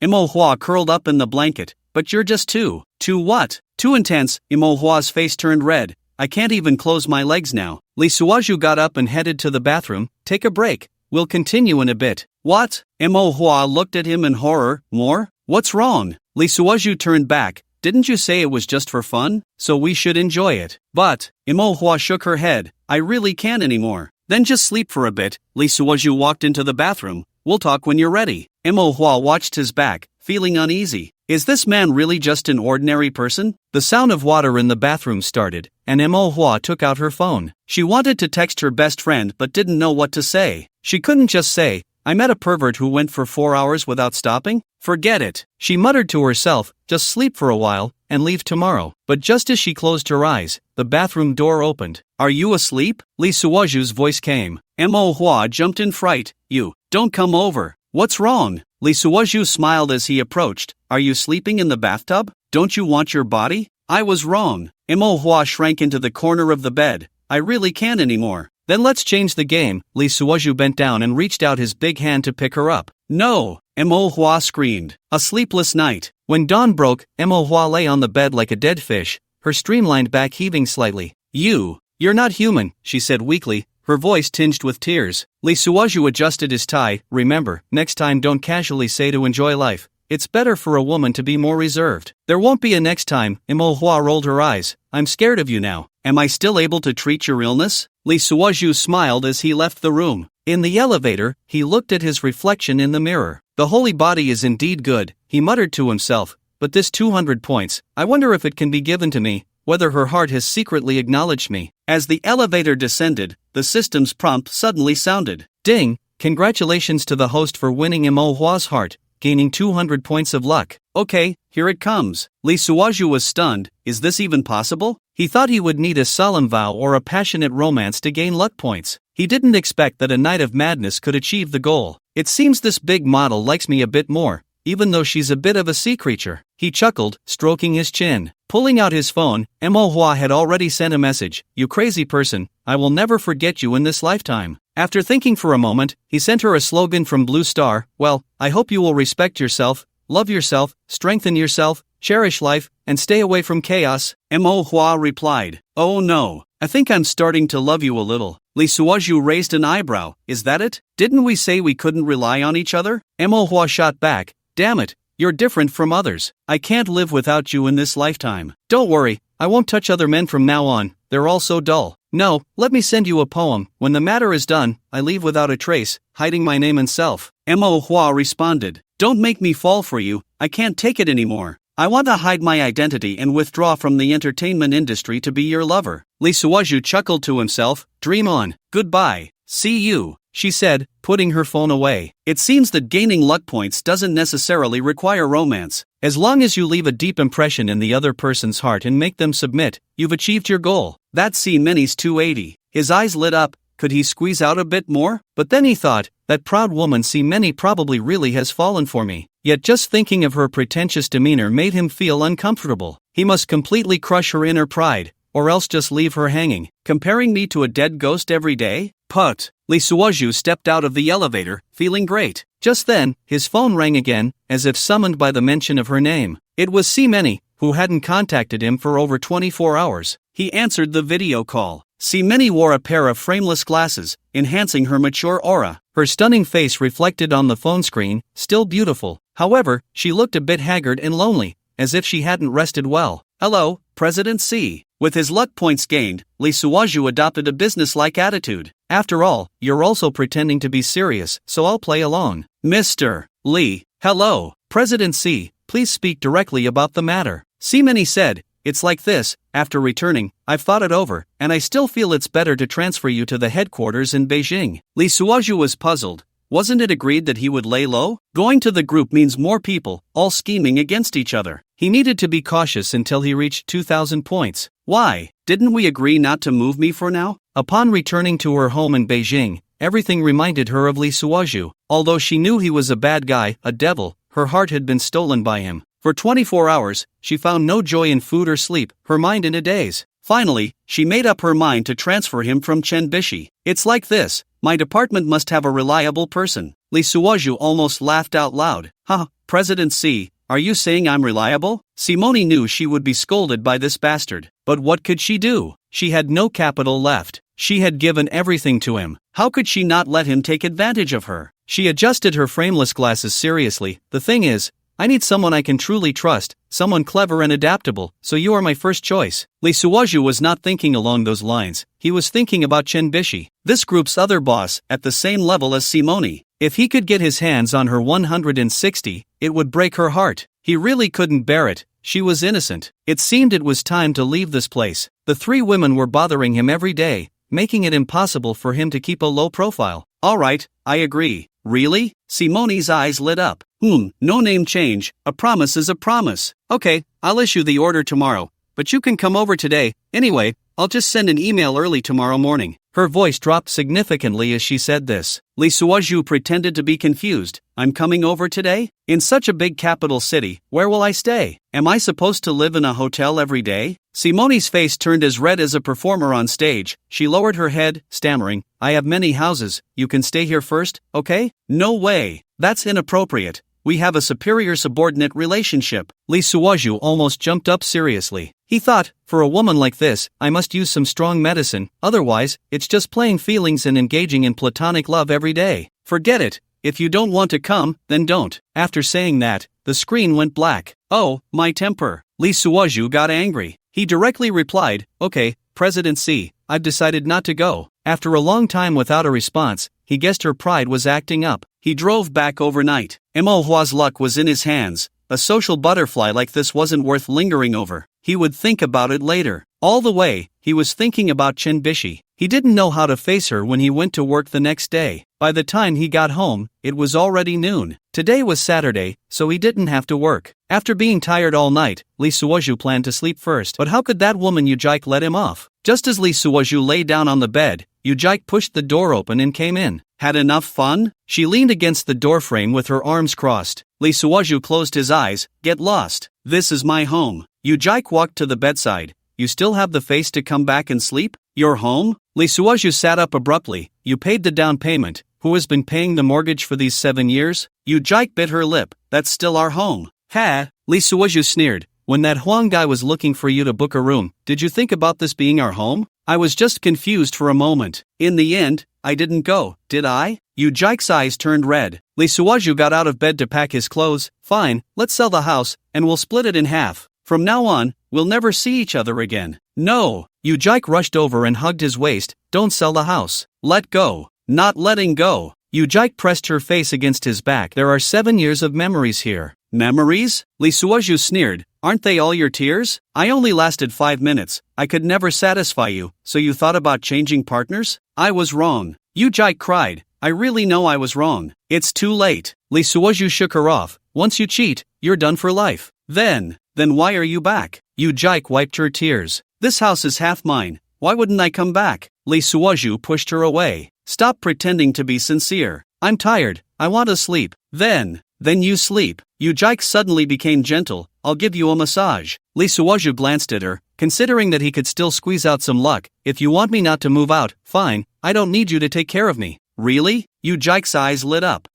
Me.However curled up in the blanket. But you're just too what? Too intense. Me.However's face turned red. I can't even close my legs now. Lee Suozhu got up and headed to the bathroom. Take a break. We'll continue in a bit. What? Me.However looked at him in horror. More? What's wrong? Lee Suozhu turned back. Didn't you say it was just for fun? So we should enjoy it. But, Me.However shook her head. I really can't anymore. Then just sleep for a bit. Lee Suozhu walked into the bathroom. We'll talk when you're ready. Me.However watched his back, feeling uneasy. Is this man really just an ordinary person? The sound of water in the bathroom started, and Me.However took out her phone. She wanted to text her best friend but didn't know what to say. She couldn't just say, I met a pervert who went for 4 hours without stopping? Forget it. She muttered to herself, just sleep for a while, and leave tomorrow. But just as she closed her eyes, the bathroom door opened. Are you asleep? Lee Suozhu's voice came. Me.However jumped in fright. You, don't come over. What's wrong? Lee Suozhu smiled as he approached. Are you sleeping in the bathtub? Don't you want your body? I was wrong. Me.However shrank into the corner of the bed. I really can't anymore. Then let's change the game. Lee Suozhu bent down and reached out his big hand to pick her up. No! Me.However screamed. A sleepless night. When dawn broke, Me.However lay on the bed like a dead fish, her streamlined back heaving slightly. You're not human, she said weakly, her voice tinged with tears. Lee Suozhu adjusted his tie. Remember, next time don't casually say to enjoy life. It's better for a woman to be more reserved. There won't be a next time. Me.However rolled her eyes. I'm scared of you now. Am I still able to treat your illness? Lee Suozhu smiled as he left the room. In the elevator, he looked at his reflection in the mirror. The holy body is indeed good, he muttered to himself, but this 200 points, I wonder if it can be given to me, whether her heart has secretly acknowledged me. As the elevator descended, the system's prompt suddenly sounded. Ding! Congratulations to the host for winning Me.However's heart, gaining 200 points of luck. Okay, here it comes. Lee Suozhu was stunned. Is this even possible? He thought he would need a solemn vow or a passionate romance to gain luck points. He didn't expect that a night of madness could achieve the goal. It seems this big model likes me a bit more, even though she's a bit of a sea creature. He chuckled, stroking his chin. Pulling out his phone, Me.However had already sent a message. You crazy person, I will never forget you in this lifetime. After thinking for a moment, he sent her a slogan from Blue Star. Well, I hope you will respect yourself, love yourself, strengthen yourself, cherish life, and stay away from chaos. Me.However replied. Oh no, I think I'm starting to love you a little. Lee Suozhu raised an eyebrow. Is that it? Didn't we say we couldn't rely on each other? Me.However shot back. Damn it, you're different from others. I can't live without you in this lifetime. Don't worry, I won't touch other men from now on. They're all so dull. No, let me send you a poem. When the matter is done, I leave without a trace, hiding my name and self. Me.However responded. Don't make me fall for you. I can't take it anymore. I want to hide my identity and withdraw from the entertainment industry to be your lover. Lee Suozhu chuckled to himself. Dream on. Goodbye. See you, she said, putting her phone away. It seems that gaining luck points doesn't necessarily require romance. As long as you leave a deep impression in the other person's heart and make them submit, you've achieved your goal. That's C-Many's 280. His eyes lit up. Could he squeeze out a bit more? But then he thought, that proud woman C-Many probably really has fallen for me. Yet just thinking of her pretentious demeanor made him feel uncomfortable. He must completely crush her inner pride, or else just leave her hanging. Comparing me to a dead ghost every day? Put. Lee Suozhu stepped out of the elevator, feeling great. Just then, his phone rang again, as if summoned by the mention of her name. It was C-Many, who hadn't contacted him for over 24 hours. He answered the video call. C-Many wore a pair of frameless glasses, enhancing her mature aura. Her stunning face reflected on the phone screen, still beautiful. However, she looked a bit haggard and lonely, as if she hadn't rested well. Hello, President C. With his luck points gained, Lee Suozhu adopted a business-like attitude. After all, you're also pretending to be serious, so I'll play along. Mr. Lee, hello, President C, please speak directly about the matter. C-Many said, it's like this, after returning, I've thought it over, and I still feel it's better to transfer you to the headquarters in Beijing. Lee Suozhu was puzzled. Wasn't it agreed that he would lay low? Going to the group means more people, all scheming against each other. He needed to be cautious until he reached 2,000 points. Why? Didn't we agree not to move me for now? Upon returning to her home in Beijing, everything reminded her of Lee Suozhu. Although she knew he was a bad guy, a devil, her heart had been stolen by him. For 24 hours, she found no joy in food or sleep, her mind in a daze. Finally, she made up her mind to transfer him from Chen Bishi. It's like this, my department must have a reliable person. Lee Suozhu almost laughed out loud. Huh, President C, are you saying I'm reliable? Simone knew she would be scolded by this bastard. But what could she do? She had no capital left. She had given everything to him. How could she not let him take advantage of her? She adjusted her frameless glasses seriously. The thing is, I need someone I can truly trust, someone clever and adaptable, so you are my first choice. Lee Suozhu was not thinking along those lines. He was thinking about Chen Bishi, this group's other boss, at the same level as Simone. If he could get his hands on her 160, it would break her heart. He really couldn't bear it. She was innocent. It seemed it was time to leave this place. The three women were bothering him every day, making it impossible for him to keep a low profile. All right, I agree. Really? Simone's eyes lit up. No name change. A promise is a promise. Okay, I'll issue the order tomorrow. But you can come over today. Anyway, I'll just send an email early tomorrow morning. Her voice dropped significantly as she said this. Lee Suozhu pretended to be confused. I'm coming over today? In such a big capital city, where will I stay? Am I supposed to live in a hotel every day? Simone's face turned as red as a performer on stage. She lowered her head, stammering, I have many houses, you can stay here first, okay? No way. That's inappropriate. We have a superior-subordinate relationship. Lee Suozhu almost jumped up seriously. He thought, for a woman like this, I must use some strong medicine, otherwise, it's just playing feelings and engaging in platonic love every day. Forget it. If you don't want to come, then don't. After saying that, the screen went black. Oh, my temper. Lee Suozhu got angry. He directly replied, okay, President C, I've decided not to go. After a long time without a response, he guessed her pride was acting up. He drove back overnight. Me.However's luck was in his hands. A social butterfly like this wasn't worth lingering over. He would think about it later. All the way, he was thinking about Chen Bishi. He didn't know how to face her when he went to work the next day. By the time he got home, it was already noon. Today was Saturday, so he didn't have to work. After being tired all night, Lee Suozhu planned to sleep first. But how could that woman Yujike let him off? Just as Lee Suozhu lay down on the bed, Yujike pushed the door open and came in. Had enough fun? She leaned against the doorframe with her arms crossed. Lee Suozhu closed his eyes. Get lost. This is my home. Yujike walked to the bedside. You still have the face to come back and sleep? Your home? Lee Suozhu sat up abruptly. You paid the down payment. Who has been paying the mortgage for these 7 years? Yujike bit her lip. That's still our home. Ha! Lee Suozhu sneered. When that Huang guy was looking for you to book a room, did you think about this being our home? I was just confused for a moment. In the end, I didn't go, did I? Yujike's eyes turned red. Lee Suozhu got out of bed to pack his clothes. Fine, let's sell the house, and we'll split it in half. From now on, we'll never see each other again. No! Yujike rushed over and hugged his waist. Don't sell the house. Let go. Not letting go. Yujike pressed her face against his back. There are 7 years of memories here. Memories? Lee Suozhu sneered. Aren't they all your tears? I only lasted 5 minutes. I could never satisfy you, so you thought about changing partners? I was wrong. Yujike cried. I really know I was wrong. It's too late. Lee Suozhu shook her off. Once you cheat, you're done for life. Then why are you back? Yujike wiped her tears. This house is half mine. Why wouldn't I come back? Lee Suozhu pushed her away. Stop pretending to be sincere. I'm tired. I want to sleep. Then you sleep. Yujike suddenly became gentle. I'll give you a massage. Lee Suozhu glanced at her, considering that he could still squeeze out some luck. If you want me not to move out, fine. I don't need you to take care of me. Really? Yujike's eyes lit up.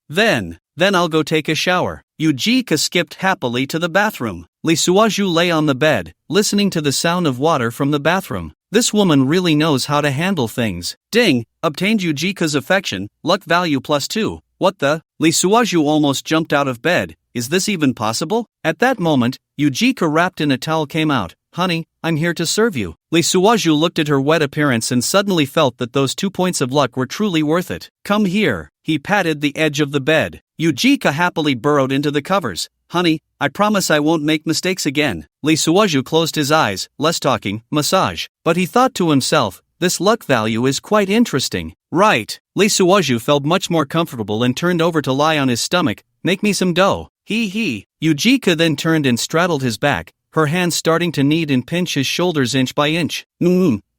Then I'll go take a shower. Yujike skipped happily to the bathroom. Lee Suozhu lay on the bed, listening to the sound of water from the bathroom. This woman really knows how to handle things. Ding! Obtained Yujike's affection, luck value +2. What the? Lee Suozhu almost jumped out of bed. Is this even possible? At that moment, Yujike wrapped in a towel came out. Honey, I'm here to serve you. Lee Suozhu looked at her wet appearance and suddenly felt that those 2 points of luck were truly worth it. Come here. He patted the edge of the bed. Yujike happily burrowed into the covers. Honey, I promise I won't make mistakes again. Lee Suozhu closed his eyes, less talking, massage. But he thought to himself, this luck value is quite interesting. Right. Lee Suozhu felt much more comfortable and turned over to lie on his stomach. Make me some dough. Hee. Yujika then turned and straddled his back, her hands starting to knead and pinch his shoulders inch by inch.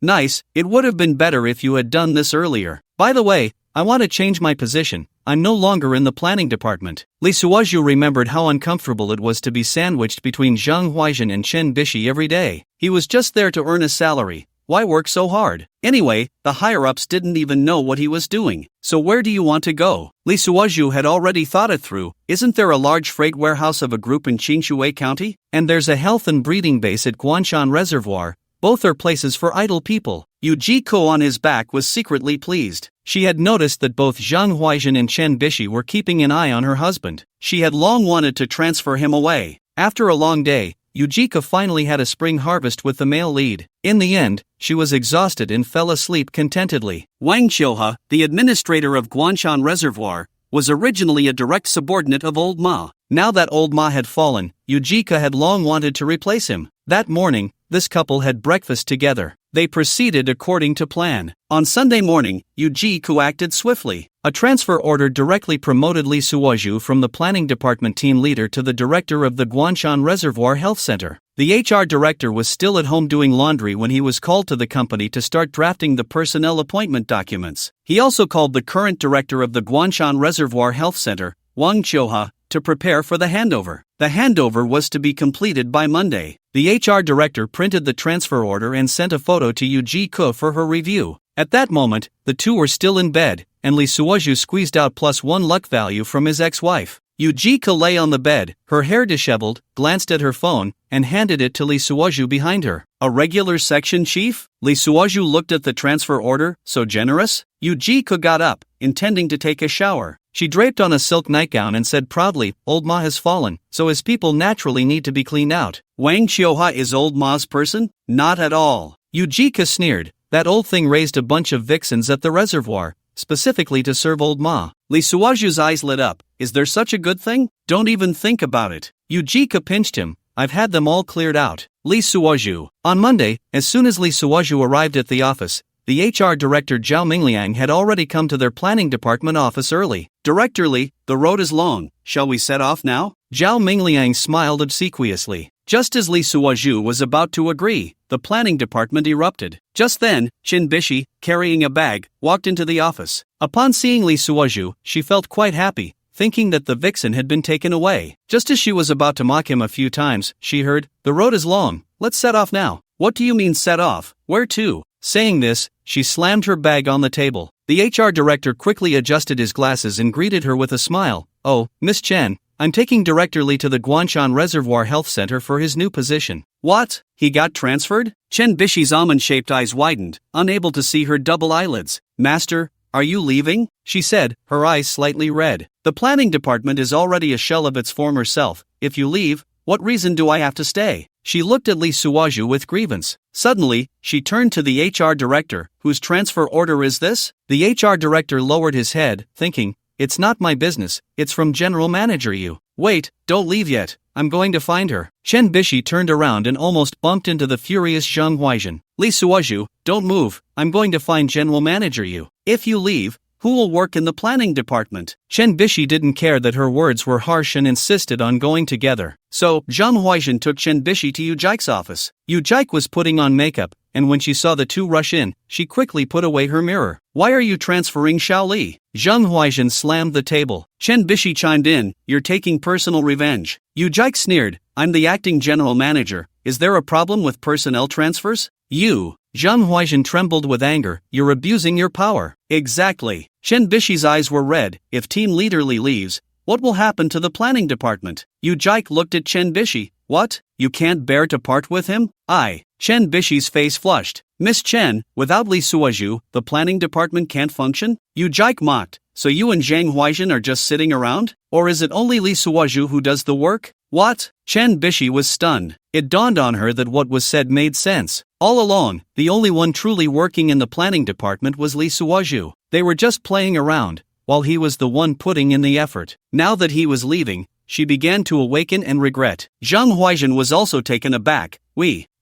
Nice, it would have been better if you had done this earlier. By the way, I want to change my position. I'm no longer in the planning department. Lee Suozhu remembered how uncomfortable it was to be sandwiched between Zhang Huaizhen and Chen Bishi every day. He was just there to earn a salary. Why work so hard? Anyway, the higher-ups didn't even know what he was doing. So where do you want to go? Lee Suozhu had already thought it through. Isn't there a large freight warehouse of a group in Qingshui County? And there's a health and breeding base at Guanshan Reservoir. Both are places for idle people. Yujiko on his back was secretly pleased. She had noticed that both Zhang Huaizhen and Chen Bishi were keeping an eye on her husband. She had long wanted to transfer him away. After a long day, Yujika finally had a spring harvest with the male lead. In the end, she was exhausted and fell asleep contentedly. Wang Qiuhe, the administrator of Guanshan Reservoir, was originally a direct subordinate of Old Ma. Now that Old Ma had fallen, Yujika had long wanted to replace him. That morning, this couple had breakfast together. They proceeded according to plan. On Sunday morning, Yujiko acted swiftly. A transfer order directly promoted Lee Suozhu from the planning department team leader to the director of the Guanshan Reservoir Health Center. The HR director was still at home doing laundry when he was called to the company to start drafting the personnel appointment documents. He also called the current director of the Guanshan Reservoir Health Center, Wang Qiuhe, to prepare for the handover. The handover was to be completed by Monday. The HR director printed the transfer order and sent a photo to Yujiko for her review. At that moment, the two were still in bed, and Lee Suozhu squeezed out +1 luck value from his ex-wife. Yujika lay on the bed, her hair disheveled, glanced at her phone, and handed it to Lee Suozhu behind her. A regular section chief? Lee Suozhu looked at the transfer order, so generous? Yujika got up, intending to take a shower. She draped on a silk nightgown and said proudly, Old Ma has fallen, so his people naturally need to be cleaned out. Wang Qiuhe is Old Ma's person? Not at all. Yujika sneered. That old thing raised a bunch of vixens at the reservoir, specifically to serve Old Ma. Lee Suozhu's eyes lit up. Is there such a good thing? Don't even think about it. Yujika pinched him. I've had them all cleared out. Lee Suozhu. On Monday, as soon as Lee Suozhu arrived at the office, the HR director Zhao Mingliang had already come to their planning department office early. Director Lee, the road is long. Shall we set off now? Zhao Mingliang smiled obsequiously. Just as Lee Suozhu was about to agree, the planning department erupted. Just then, Chen Bishi, carrying a bag, walked into the office. Upon seeing Lee Suozhu, she felt quite happy, thinking that the vixen had been taken away. Just as she was about to mock him a few times, she heard, "The road is long. Let's set off now." "What do you mean set off? Where to?" Saying this, she slammed her bag on the table. The HR director quickly adjusted his glasses and greeted her with a smile. "Oh, Miss Chen, I'm taking Director Lee to the Guanshan Reservoir Health Center for his new position." "What? He got transferred?" Chen Bishi's almond-shaped eyes widened, unable to see her double eyelids. "Master, are you leaving?" she said, her eyes slightly red. "The planning department is already a shell of its former self. If you leave, what reason do I have to stay?" She looked at Lee Suozhu with grievance. Suddenly, she turned to the HR director. "Whose transfer order is this?" The HR director lowered his head, thinking, "It's not my business, it's from General Manager Yu." "Wait, don't leave yet, I'm going to find her." Chen Bishi turned around and almost bumped into the furious Zhang Huaizhen. "Lee Suozhu, don't move, I'm going to find General Manager Yu. If you leave, who will work in the planning department?" Chen Bishi didn't care that her words were harsh and insisted on going together. So, Zhang Huaizhen took Chen Bishi to Yujike's office. Yujike was putting on makeup, and when she saw the two rush in, she quickly put away her mirror. "Why are you transferring Xiao Li?" Zhang Huaizhen slammed the table. Chen Bishi chimed in, "You're taking personal revenge." Yujike sneered, "I'm the acting general manager. Is there a problem with personnel transfers?" "You." Zhang Huaizhen trembled with anger, "You're abusing your power." "Exactly." Chen Bishi's eyes were red. "If Team Leader Li leaves, what will happen to the planning department?" Yujike looked at Chen Bishi. "What? You can't bear to part with him?" Chen Bishi's face flushed. "Miss Chen, without Lee Suozhu, the planning department can't function?" Yujike mocked. "So you and Zhang Huaizhen are just sitting around? Or is it only Lee Suozhu who does the work?" "What?" Chen Bishi was stunned. It dawned on her that what was said made sense. All along, the only one truly working in the planning department was Lee Suozhu. They were just playing around, while he was the one putting in the effort. Now that he was leaving, she began to awaken and regret. Zhang Huaizhen was also taken aback.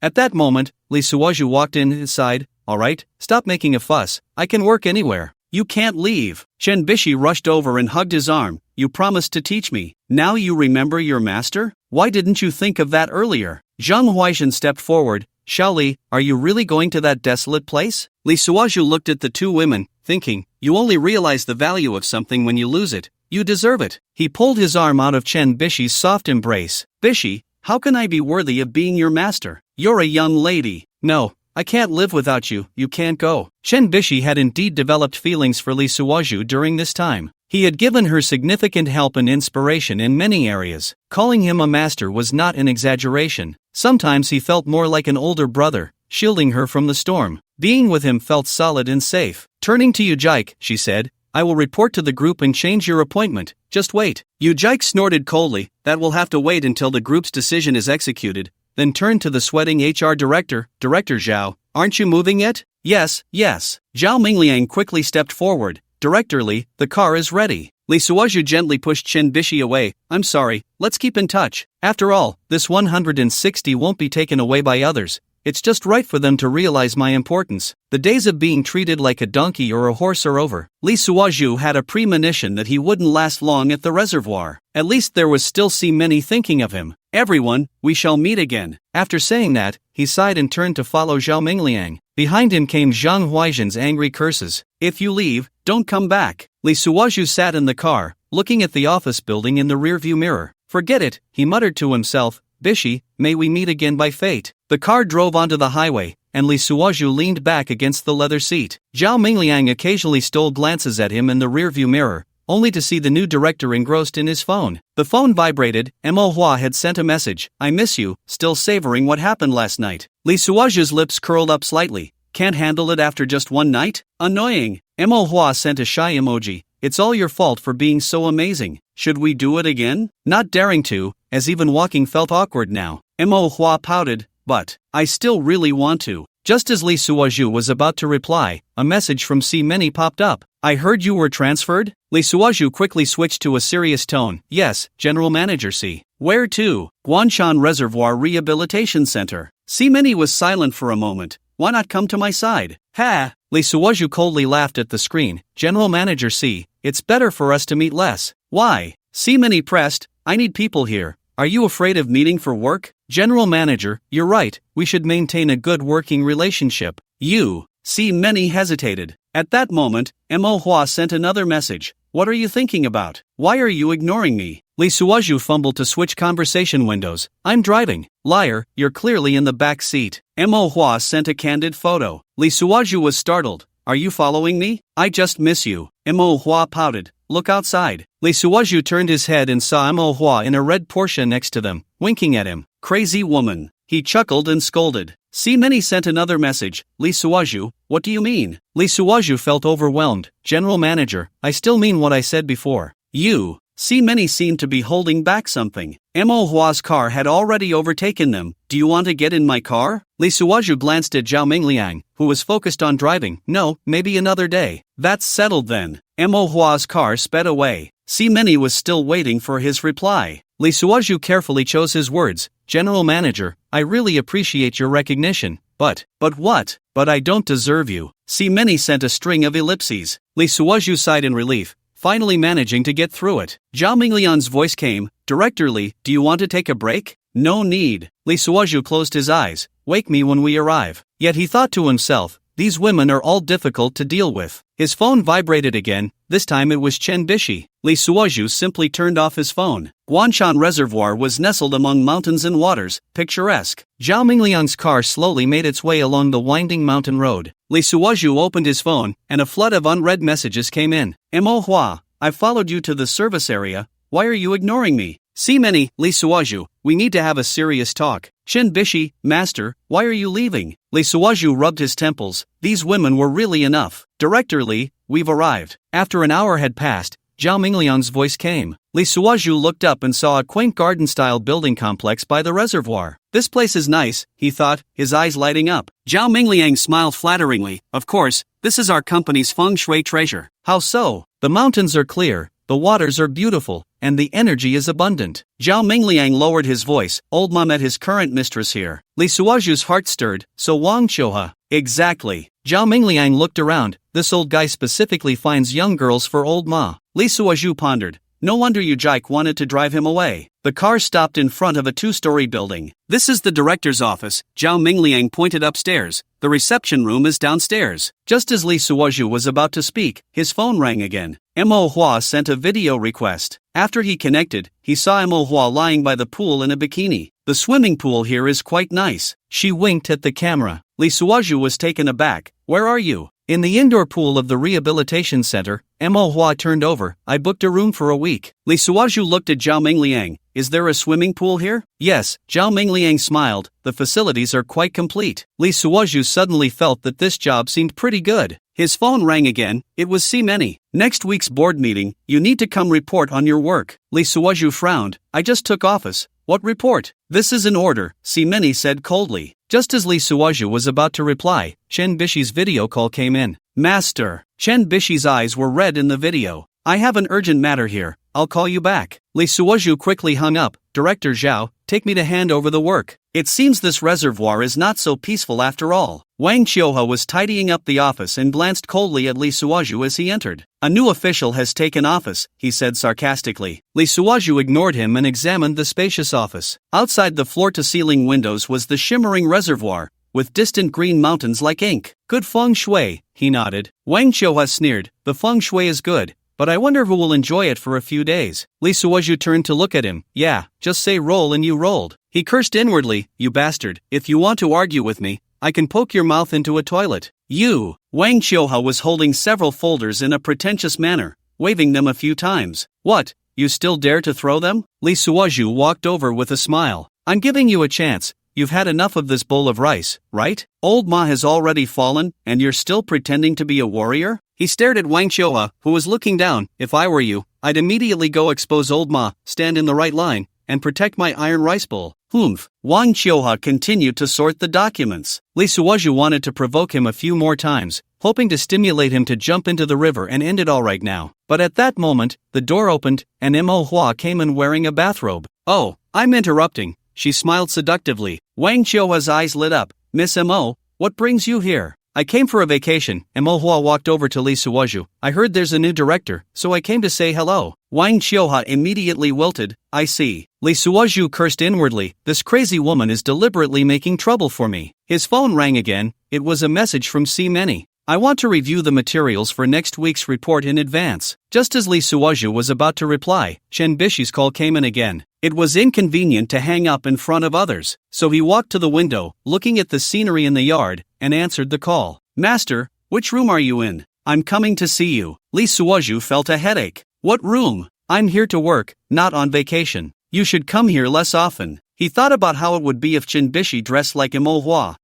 At that moment, Lee Suozhu walked in his side. alright? Stop making a fuss, I can work anywhere. You can't leave. Chen Bishi rushed over and hugged his arm. You promised to teach me. Now you remember your master? Why didn't you think of that earlier? Zhang Huaishan stepped forward. Xiaoli, are you really going to that desolate place? Li Suozhu looked at the two women, thinking, you only realize the value of something when you lose it. You deserve it. He pulled his arm out of Chen Bishi's soft embrace. Bishi, how can I be worthy of being your master? You're a young lady. No, I can't live without you, you can't go. Chen Bishi had indeed developed feelings for Li Suozhu during this time. He had given her significant help and inspiration in many areas. Calling him a master was not an exaggeration. Sometimes he felt more like an older brother, shielding her from the storm. Being with him felt solid and safe. Turning to Yujike, she said, I will report to the group and change your appointment. Just wait. Yujike snorted coldly. That will have to wait until the group's decision is executed. Then turned to the sweating HR director, Director Zhao. Aren't you moving yet? Yes. Zhao Mingliang quickly stepped forward. Director Li, the car is ready. Li Suozhu gently pushed Chen Bishi away. I'm sorry, let's keep in touch. After all, this 160 won't be taken away by others. It's just right for them to realize my importance. The days of being treated like a donkey or a horse are over. Li Suozhu had a premonition that he wouldn't last long at the reservoir. At least there was still many thinking of him. Everyone, we shall meet again. After saying that, he sighed and turned to follow Zhao Mingliang. Behind him came Zhang Huaishan's angry curses. If you leave, don't come back. Li Suozhu sat in the car, looking at the office building in the rearview mirror. Forget it, he muttered to himself. Bishi, may we meet again by fate. The car drove onto the highway, and Li Suozhu leaned back against the leather seat. Zhao Mingliang occasionally stole glances at him in the rearview mirror, only to see the new director engrossed in his phone. The phone vibrated. Manhwa had sent a message. I miss you, still savoring what happened last night. Li Suozhu's lips curled up slightly. Can't handle it after just one night? Annoying. Manhwa sent a shy emoji. It's all your fault for being so amazing. Should we do it again? Not daring to, as even walking felt awkward now. Manhwa pouted, but I still really want to. Just as Li Suozhu was about to reply, a message from Many popped up. I heard you were transferred? Li Suozhu quickly switched to a serious tone. Yes, General Manager C. Where to? Guanshan Reservoir Rehabilitation Center. Many was silent for a moment. Why not come to my side? Ha! Li Suozhu coldly laughed at the screen. General Manager C. It's better for us to meet less. Why? Many pressed. I need people here. Are you afraid of meeting for work? General Manager, you're right, we should maintain a good working relationship. You. Many hesitated. At that moment, Manhwa sent another message. What are you thinking about? Why are you ignoring me? Li Suozhu fumbled to switch conversation windows. I'm driving. Liar, you're clearly in the back seat. Manhwa sent a candid photo. Li Suozhu was startled. Are you following me? I just miss you. Manhwa pouted. Look outside. Li Suozhu turned his head and saw Manhwa in a red Porsche next to them, winking at him. Crazy woman. He chuckled and scolded. Many sent another message. Li Suozhu, what do you mean? Li Suozhu felt overwhelmed. General Manager, I still mean what I said before. You. Many seemed to be holding back something. Manhwa's car had already overtaken them. Do you want to get in my car? Li Suozhu glanced at Zhao Mingliang, who was focused on driving. No, maybe another day. That's settled then. Manhwa's car sped away. Many was still waiting for his reply. Li Suozhu carefully chose his words. General Manager, I really appreciate your recognition, but what? But I don't deserve you. Many sent a string of ellipses. Li Suozhu sighed in relief, finally managing to get through it. Zhao Mingliang's voice came. Director Li, do you want to take a break? No need. Li Suozhu closed his eyes. Wake me when we arrive. Yet he thought to himself, these women are all difficult to deal with. His phone vibrated again. This time it was Chen Bishi. Li Suozhu simply turned off his phone. Guanshan Reservoir was nestled among mountains and waters, picturesque. Zhao Mingliang's car slowly made its way along the winding mountain road. Li Suozhu opened his phone, and a flood of unread messages came in. Manhwa, I followed you to the service area. Why are you ignoring me? Many, Li Suozhu, we need to have a serious talk. Chen Bishi, Master, why are you leaving? Li Suozhu rubbed his temples. These women were really enough. Director Li, we've arrived. After an hour had passed, Zhao Mingliang's voice came. Li Suozhu looked up and saw a quaint garden-style building complex by the reservoir. This place is nice, he thought, his eyes lighting up. Zhao Mingliang smiled flatteringly. Of course, this is our company's feng shui treasure. How so? The mountains are clear, the waters are beautiful, and the energy is abundant. Zhao Mingliang lowered his voice. Old mom met his current mistress here. Li Suozhu's heart stirred. So Wang Qiuhe, Exactly. Zhao Mingliang looked around. This old guy specifically finds young girls for old Ma. Li Suozhu pondered. No wonder Yu Jike wanted to drive him away. The car stopped in front of a two-story building. This is the director's office. Zhao Mingliang pointed upstairs. The reception room is downstairs. Just as Li Suozhu was about to speak, his phone rang again. Me.However sent a video request. After he connected, he saw Me.However lying by the pool in a bikini. The swimming pool here is quite nice. She winked at the camera. Li Suozhu was taken aback. Where are you? In the indoor pool of the rehabilitation center. Me.However turned over. I booked a room for a week. Li Suozhu looked at Zhao Mingliang. Is there a swimming pool here? Yes. Zhao Mingliang smiled. The facilities are quite complete. Li Suozhu suddenly felt that this job seemed pretty good. His phone rang again. It was Many. Next week's board meeting, you need to come report on your work. Li Suozhu frowned. I just took office. What report? This is an order, Many said coldly. Just as Li Suozhu was about to reply, Chen Bishi's video call came in. Master. Chen Bishi's eyes were red in the video. I have an urgent matter here. I'll call you back. Li Suozhu quickly hung up. Director Zhao, take me to hand over the work. It seems this reservoir is not so peaceful after all. Wang Qiuhe was tidying up the office and glanced coldly at Li Suozhu as he entered. A new official has taken office, he said sarcastically. Li Suozhu ignored him and examined the spacious office. Outside the floor-to-ceiling windows was the shimmering reservoir, with distant green mountains like ink. Good feng shui, he nodded. Wang Qiuhe sneered. The feng shui is good, but I wonder who will enjoy it for a few days. Li Suozhu turned to look at him. Yeah, just say roll and you rolled. He cursed inwardly. You bastard. If you want to argue with me, I can poke your mouth into a toilet. You. Wang Qiuhe was holding several folders in a pretentious manner, waving them a few times. What? You still dare to throw them? Li Suozhu walked over with a smile. I'm giving you a chance. You've had enough of this bowl of rice, right? Old Ma has already fallen, and you're still pretending to be a warrior? He stared at Wang Qiuhe, who was looking down. If I were you, I'd immediately go expose old Ma, stand in the right line, and protect my iron rice bowl. Humph. Wang Qiuhe continued to sort the documents. Li Suozhu wanted to provoke him a few more times, hoping to stimulate him to jump into the river and end it all right now. But at that moment, the door opened, and Me.However came in wearing a bathrobe. Oh, I'm interrupting. She smiled seductively. Wang Qiuhe's eyes lit up. Miss M.O., what brings you here? I came for a vacation. Me.However walked over to Li Suozhu. I heard there's a new director, so I came to say hello. Wang Qiuhe immediately wilted. I see. Li Suozhu cursed inwardly. This crazy woman is deliberately making trouble for me. His phone rang again. It was a message from Many. I want to review the materials for next week's report in advance. Just as Li Suozhu was about to reply, Chen Bishi's call came in again. It was inconvenient to hang up in front of others, so he walked to the window, looking at the scenery in the yard, and answered the call. Master, which room are you in? I'm coming to see you. Li Suozhu felt a headache. What room? I'm here to work, not on vacation. You should come here less often. He thought about how it would be if Chen Bishi dressed like Me.However.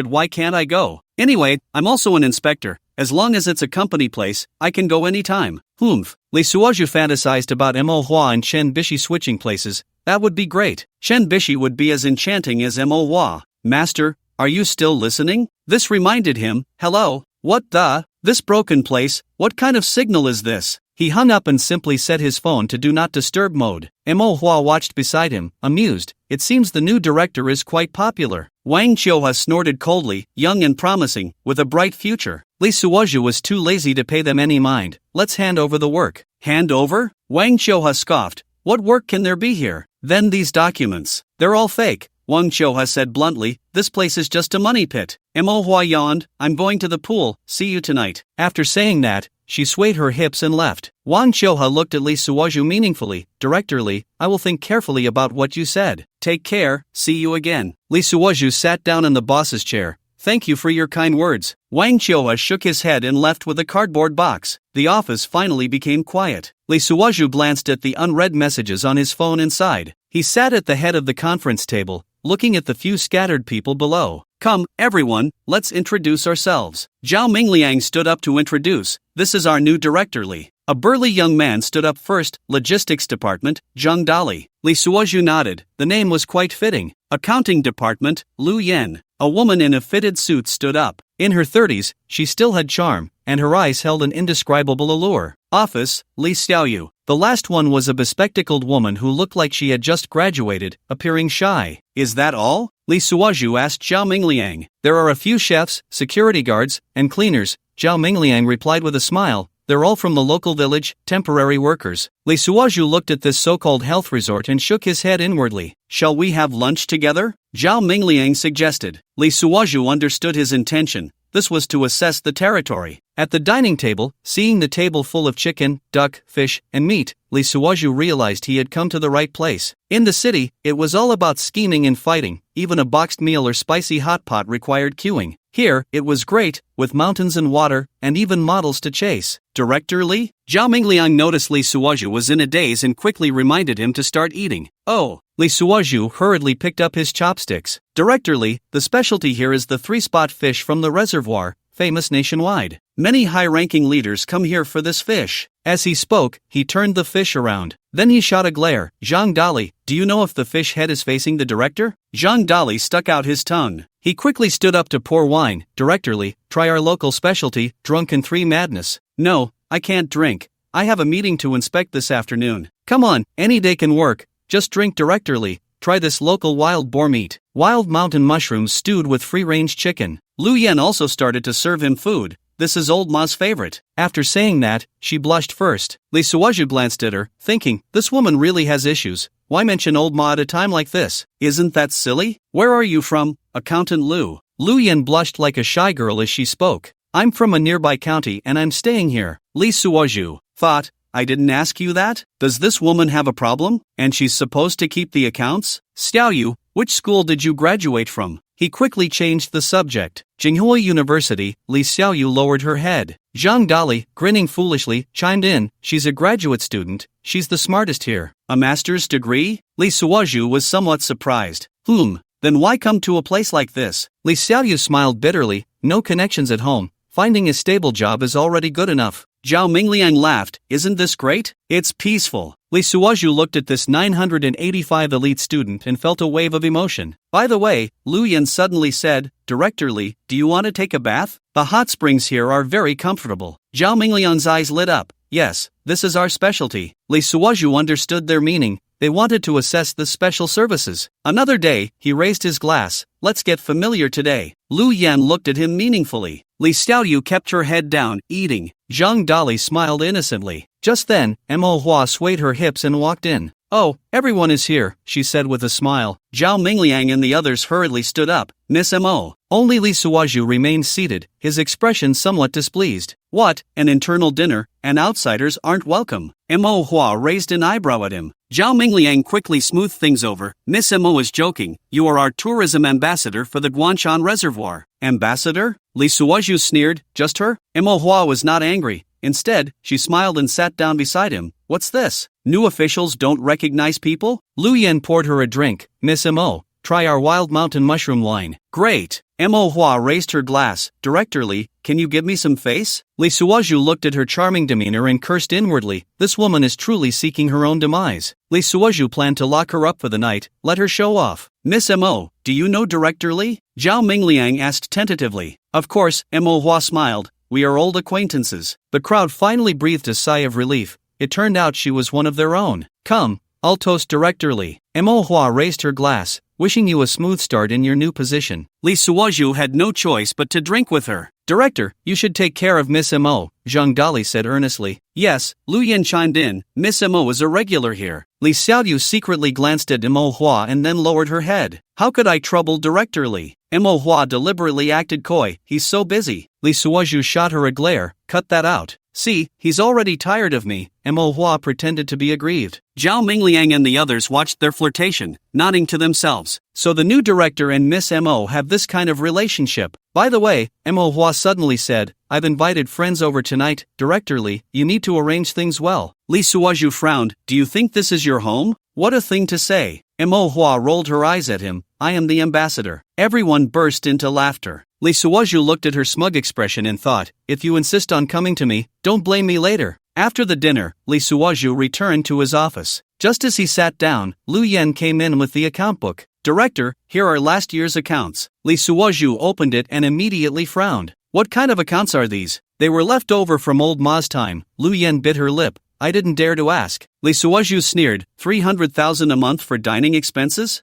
Why can't I go? Anyway, I'm also an inspector. As long as it's a company place, I can go anytime. Humph. Li Suozhu fantasized about Me.However and Chen Bishi switching places. That would be great. Chen Bishi would be as enchanting as Me.However. Master, are you still listening? This reminded him. Hello? What the? This broken place? What kind of signal is this? He hung up and simply set his phone to do not disturb mode. Me.However watched beside him, amused. It seems the new director is quite popular. Wang Qiuhe snorted coldly, young and promising, with a bright future. Li Suozhu was too lazy to pay them any mind. Let's hand over the work. Hand over? Wang Qiuhe scoffed. What work can there be here? Then these documents. They're all fake. Wang Qiuhe said bluntly, this place is just a money pit. Me.However yawned. I'm going to the pool, see you tonight. After saying that, she swayed her hips and left. Wang Qiuhe looked at Li Suozhu meaningfully. Director Li, I will think carefully about what you said. Take care, see you again. Li Suozhu sat down in the boss's chair. Thank you for your kind words. Wang Qiuhe shook his head and left with a cardboard box. The office finally became quiet. Li Suozhu glanced at the unread messages on his phone inside. He sat at the head of the conference table, looking at the few scattered people below. Come, everyone, let's introduce ourselves. Zhao Mingliang stood up to introduce. This is our new director Li. A burly young man stood up first. Logistics Department, Zheng Dali. Li Suozhu nodded. The name was quite fitting. Accounting Department, Lu Yen. A woman in a fitted suit stood up. In her 30s, she still had charm, and her eyes held an indescribable allure. Office, Li Xiaoyu. The last one was a bespectacled woman who looked like she had just graduated, appearing shy. Is that all? Li Suozhu asked Zhao Mingliang. There are a few chefs, security guards, and cleaners, Zhao Mingliang replied with a smile. They're all from the local village, temporary workers. Li Suozhu looked at this so-called health resort and shook his head inwardly. Shall we have lunch together? Zhao Mingliang suggested. Li Suozhu understood his intention. This was to assess the territory. At the dining table, seeing the table full of chicken, duck, fish, and meat, Li Suozhu realized he had come to the right place. In the city, it was all about scheming and fighting. Even a boxed meal or spicy hot pot required queuing. Here, it was great, with mountains and water, and even models to chase. Director Li? Zhao Mingliang noticed Li Suozhu was in a daze and quickly reminded him to start eating. Oh! Li Suozhu hurriedly picked up his chopsticks. Director Li, the specialty here is the three-spot fish from the reservoir, famous nationwide. Many high-ranking leaders come here for this fish. As he spoke, he turned the fish around. Then he shot a glare. Zhang Dali, do you know if the fish head is facing the director? Zhang Dali stuck out his tongue. He quickly stood up to pour wine. Director Li, try our local specialty, Drunken 3 Madness. No, I can't drink. I have a meeting to inspect this afternoon. Come on, any day can work. Just drink. Director Li, try this local wild boar meat. Wild mountain mushrooms stewed with free-range chicken. Lu Yan also started to serve him food. This is old Ma's favorite. After saying that, she blushed first. Li Suozhu glanced at her, thinking, this woman really has issues. Why mention old Ma at a time like this? Isn't that silly? Where are you from? Accountant Lu. Lu Yan blushed like a shy girl as she spoke. I'm from a nearby county and I'm staying here. Li Suozhu thought, I didn't ask you that? Does this woman have a problem? And she's supposed to keep the accounts? Xiaoyu, which school did you graduate from? He quickly changed the subject. Jinghua University. Li Xiaoyu lowered her head. Zhang Dali, grinning foolishly, chimed in. She's a graduate student. She's the smartest here. A master's degree? Li Suozhu was somewhat surprised. Then why come to a place like this? Li Xiaoyu smiled bitterly. No connections at home. Finding a stable job is already good enough. Zhao Mingliang laughed. Isn't this great? It's peaceful. Li Suozhu looked at this 985 elite student and felt a wave of emotion. By the way, Lu Yan suddenly said, Director Li, do you want to take a bath? The hot springs here are very comfortable. Zhao Mingliang's eyes lit up. Yes, this is our specialty. Li Suozhu understood their meaning. They wanted to assess the special services. Another day, he raised his glass. Let's get familiar today. Lu Yan looked at him meaningfully. Li Xiaoyu kept her head down, eating. Zhang Dali smiled innocently. Just then, Me.However swayed her hips and walked in. Oh, everyone is here, she said with a smile. Zhao Mingliang and the others hurriedly stood up. Miss Mo. Only Li Suozhu remained seated, his expression somewhat displeased. What, an internal dinner, and outsiders aren't welcome? Me.However raised an eyebrow at him. Zhao Mingliang quickly smoothed things over. Miss Mo is joking. You are our tourism ambassador for the Guanshan Reservoir. Ambassador? Li Suozhu sneered. Just her? Me.However was not angry. Instead, she smiled and sat down beside him. What's this? New officials don't recognize people? Lu Yan poured her a drink. Miss Mo, try our wild mountain mushroom wine. Great. Me.However raised her glass. Director Li, can you give me some face? Li Suozhu looked at her charming demeanor and cursed inwardly. This woman is truly seeking her own demise. Li Suozhu planned to lock her up for the night. Let her show off. Miss Mo, do you know Director Li? Zhao Mingliang asked tentatively. Of course, Me.However smiled. We are old acquaintances. The crowd finally breathed a sigh of relief. It turned out she was one of their own. Come, I'll toast Director Li. Me.However raised her glass. Wishing you a smooth start in your new position. Li Suozhu had no choice but to drink with her. Director, you should take care of Miss Mo, Zhang Dali said earnestly. Yes, Lu Yan chimed in. Miss Mo is a regular here. Li Xiaoyu secretly glanced at Me.However and then lowered her head. How could I trouble Director Li? Me.However deliberately acted coy. He's so busy. Li Suozhu shot her a glare. Cut that out. See, he's already tired of me. Me.However pretended to be aggrieved. Zhao Mingliang and the others watched their flirtation, nodding to themselves. So the new director and Miss Mo have this kind of relationship. By the way, Me.However suddenly said, I've invited friends over tonight. Director Li, you need to arrange things well. Li Suozhu frowned. Do you think this is your home? What a thing to say. Me.However rolled her eyes at him. I am the ambassador. Everyone burst into laughter. Li Suozhu looked at her smug expression and thought, if you insist on coming to me, don't blame me later. After the dinner, Li Suozhu returned to his office. Just as he sat down, Lu Yan came in with the account book. Director, here are last year's accounts. Li Suozhu opened it and immediately frowned. What kind of accounts are these? They were left over from old Ma's time. Lu Yan bit her lip. I didn't dare to ask. Lee Suozhu sneered. 300,000 a month for dining expenses?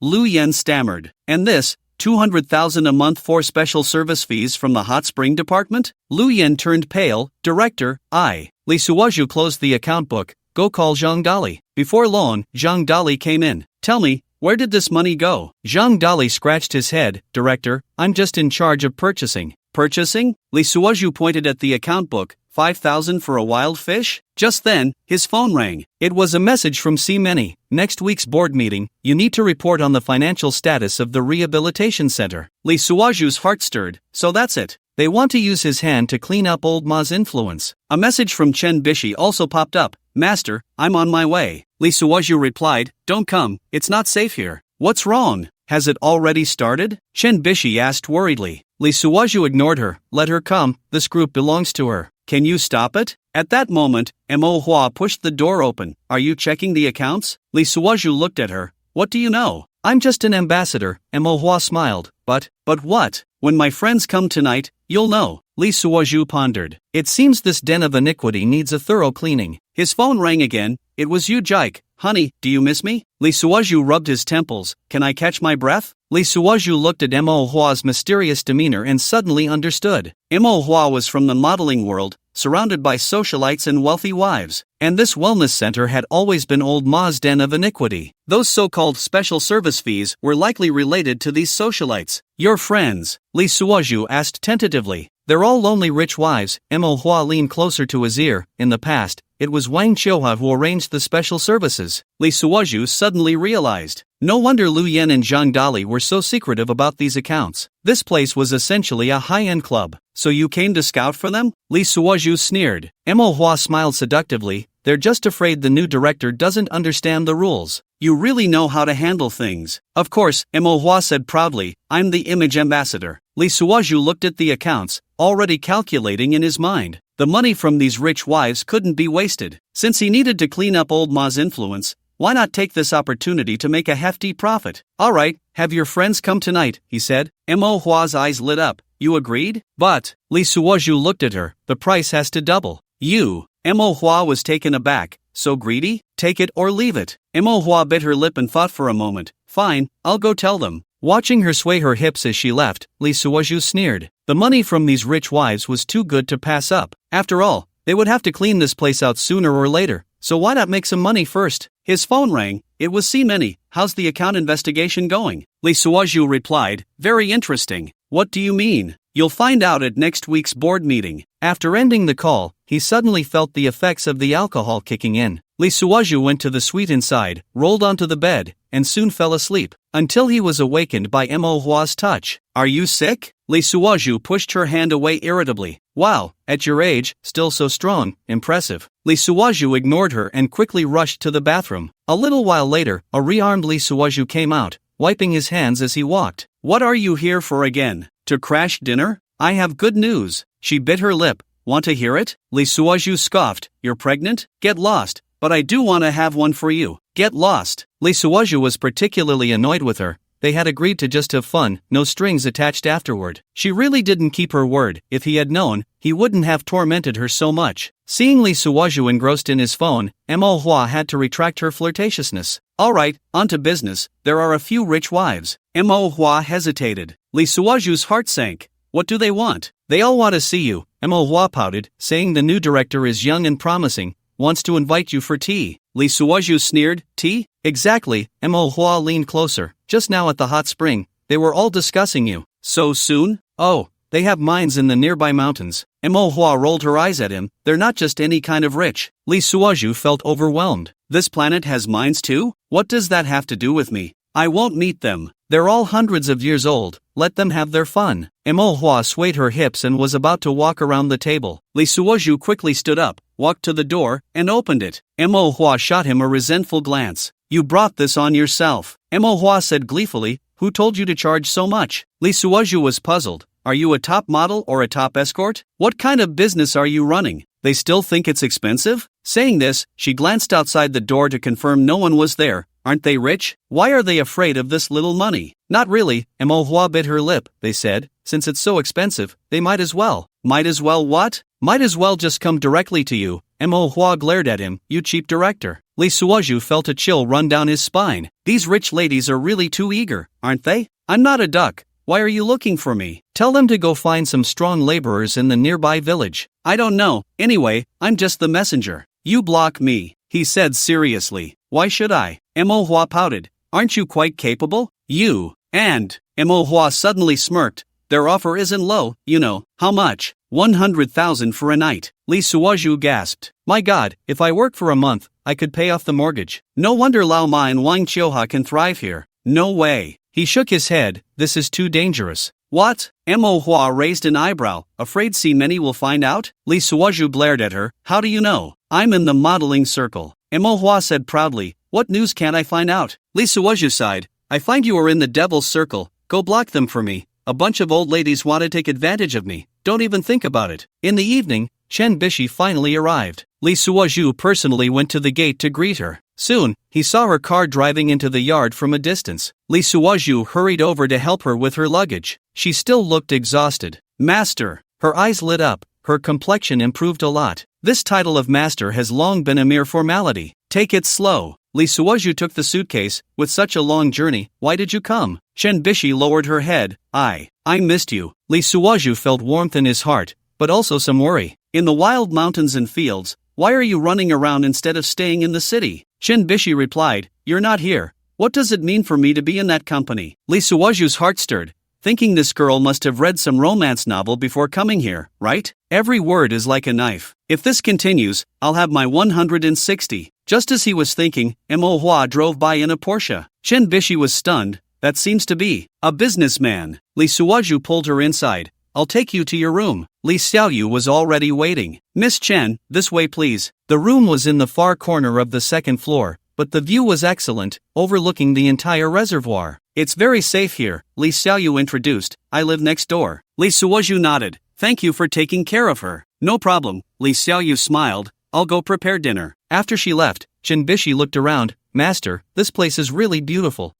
Lu Yen stammered. And this, 200,000 a month for special service fees from the hot spring department? Lu Yen turned pale. Director, Lee Suozhu closed the account book. Go call Zhang Dali. Before long, Zhang Dali came in. Tell me, where did this money go? Zhang Dali scratched his head. Director, I'm just in charge of purchasing. Purchasing? Lee Suozhu pointed at the account book. 5,000 for a wild fish? Just then, his phone rang. It was a message from Many. Next week's board meeting, you need to report on the financial status of the rehabilitation center. Lee Suozhu's heart stirred. So that's it. They want to use his hand to clean up old Ma's influence. A message from Chen Bishi also popped up. Master, I'm on my way. Lee Suozhu replied, don't come, it's not safe here. What's wrong? Has it already started? Chen Bishi asked worriedly. Lee Suozhu ignored her. Let her come, this group belongs to her. Can you stop it? At that moment, Me.However pushed the door open. Are you checking the accounts? Lee Suozhu looked at her. What do you know? I'm just an ambassador. Me.However smiled. But what? When my friends come tonight, you'll know. Lee Suozhu pondered. It seems this den of iniquity needs a thorough cleaning. His phone rang again. It was Yu Jike. Honey, do you miss me? Lee Suozhu rubbed his temples. Can I catch my breath? Lee Suozhu looked at Me.However's mysterious demeanor and suddenly understood. Me.However was from the modeling world, surrounded by socialites and wealthy wives. And this wellness center had always been old Ma's den of iniquity. Those so-called special service fees were likely related to these socialites. Your friends? Lee Suozhu asked tentatively. They're all lonely rich wives. Me.However leaned closer to his ear. In the past, it was Wang Qiuhua who arranged the special services. Lee Suozhu suddenly realized. No wonder Lu Yen and Zhang Dali were so secretive about these accounts. This place was essentially a high-end club. So you came to scout for them? Lee Suozhu sneered. Me.However smiled seductively. They're just afraid the new director doesn't understand the rules. You really know how to handle things. Of course, Me.However said proudly, I'm the image ambassador. Lee Suozhu looked at the accounts, already calculating in his mind. The money from these rich wives couldn't be wasted. Since he needed to clean up old Ma's influence, why not take this opportunity to make a hefty profit? All right, have your friends come tonight, he said. Me.However's eyes lit up. You agreed? But, Lee Suozhu looked at her. The price has to double. You? Me.However was taken aback. So greedy? Take it or leave it. Me.However bit her lip and thought for a moment. Fine, I'll go tell them. Watching her sway her hips as she left, Lee Suozhu sneered. The money from these rich wives was too good to pass up. After all, they would have to clean this place out sooner or later, so why not make some money first? His phone rang. It was Many. How's the account investigation going? Lee Suozhu replied, very interesting. What do you mean? You'll find out at next week's board meeting. After ending the call, he suddenly felt the effects of the alcohol kicking in. Lee Suozhu went to the suite inside, rolled onto the bed, and soon fell asleep, until he was awakened by Me.However's touch. Are you sick? Lee Suozhu pushed her hand away irritably. Wow, at your age, still so strong, impressive. Lee Suozhu ignored her and quickly rushed to the bathroom. A little while later, a rearmed Lee Suozhu came out, wiping his hands as he walked. What are you here for again? To crash dinner? I have good news. She bit her lip. Want to hear it? Lee Suozhu scoffed. You're pregnant? Get lost. But I do want to have one for you. Get lost. Lee Suozhu was particularly annoyed with her. They had agreed to just have fun, no strings attached afterward. She really didn't keep her word. If he had known, he wouldn't have tormented her so much. Seeing Lee Suozhu engrossed in his phone, Me.However had to retract her flirtatiousness. Alright, on to business. There are a few rich wives. Me.However hesitated. Lee Suozhu's heart sank. What do they want? They all want to see you. Me.However pouted, saying the new director is young and promising, wants to invite you for tea. Lee Suozhu sneered. Tea? Exactly. Me.However leaned closer. Just now at the hot spring, they were all discussing you. So soon? Oh, they have mines in the nearby mountains. Me.However rolled her eyes at him. They're not just any kind of rich. Lee Suozhu felt overwhelmed. This planet has mines too? What does that have to do with me? I won't meet them. They're all hundreds of years old. Let them have their fun. Me.However swayed her hips and was about to walk around the table. Lee Suozhu quickly stood up, walked to the door, and opened it. Me.However shot him a resentful glance. You brought this on yourself. Me.However said gleefully. Who told you to charge so much? Lee Suozhu was puzzled. Are you a top model or a top escort? What kind of business are you running? They still think it's expensive? Saying this, she glanced outside the door to confirm no one was there. Aren't they rich? Why are they afraid of this little money? Not really. Me.However bit her lip. They said, since it's so expensive, they might as well. Might as well what? Might as well just come directly to you. Mo.Hua glared at him. You cheap director. Lee Suoju felt a chill run down his spine. These rich ladies are really too eager, aren't they? I'm not a duck. Why are you looking for me? Tell them to go find some strong laborers in the nearby village. I don't know. Anyway, I'm just the messenger. You block me, he said seriously. Why should I? Mo.Hua pouted. Aren't you quite capable? You. And Mo.Hua suddenly smirked. Their offer isn't low, you know. How much? 100,000 for a night. Lee Suoju gasped. My god, if I work for a month, I could pay off the mortgage. No wonder Lao Ma and Wang Chioha can thrive here. No way. He shook his head. This is too dangerous. What? Mo.Hua raised an eyebrow. Afraid see many will find out? Lee Suoju glared at her. How do you know? I'm in the modeling circle. Mo.Hua said proudly. What news can't I find out? Lee Suoju sighed. I find you are in the devil's circle. Go block them for me. A bunch of old ladies want to take advantage of me. Don't even think about it. In the evening, Chen Bishi finally arrived. Lee Suoju personally went to the gate to greet her. Soon, he saw her car driving into the yard from a distance. Lee Suoju hurried over to help her with her luggage. She still looked exhausted. Master. Her eyes lit up. Her complexion improved a lot. This title of master has long been a mere formality. Take it slow. Lee Suoju took the suitcase. With such a long journey, why did you come? Chen Bishi lowered her head. I missed you. Lee Suoju felt warmth in his heart, but also some worry. In the wild mountains and fields, why are you running around instead of staying in the city? Chen Bishi replied, You're not here. What does it mean for me to be in that company? Lee Suoju's heart stirred, thinking this girl must have read some romance novel before coming here, right? Every word is like a knife. If this continues, I'll have my 160. Just as he was thinking, Mo.Hua drove by in a Porsche. Chen Bishi was stunned. That seems to be a businessman. Lee Suoju pulled her inside. I'll take you to your room. Li Xiaoyu was already waiting. Miss Chen, this way please. The room was in the far corner of the second floor, but the view was excellent, overlooking the entire reservoir. It's very safe here, Li Xiaoyu introduced. I live next door. Li Suoju nodded. Thank you for taking care of her. No problem, Li Xiaoyu smiled. I'll go prepare dinner. After she left, Chen Bishi looked around. Master, this place is really beautiful.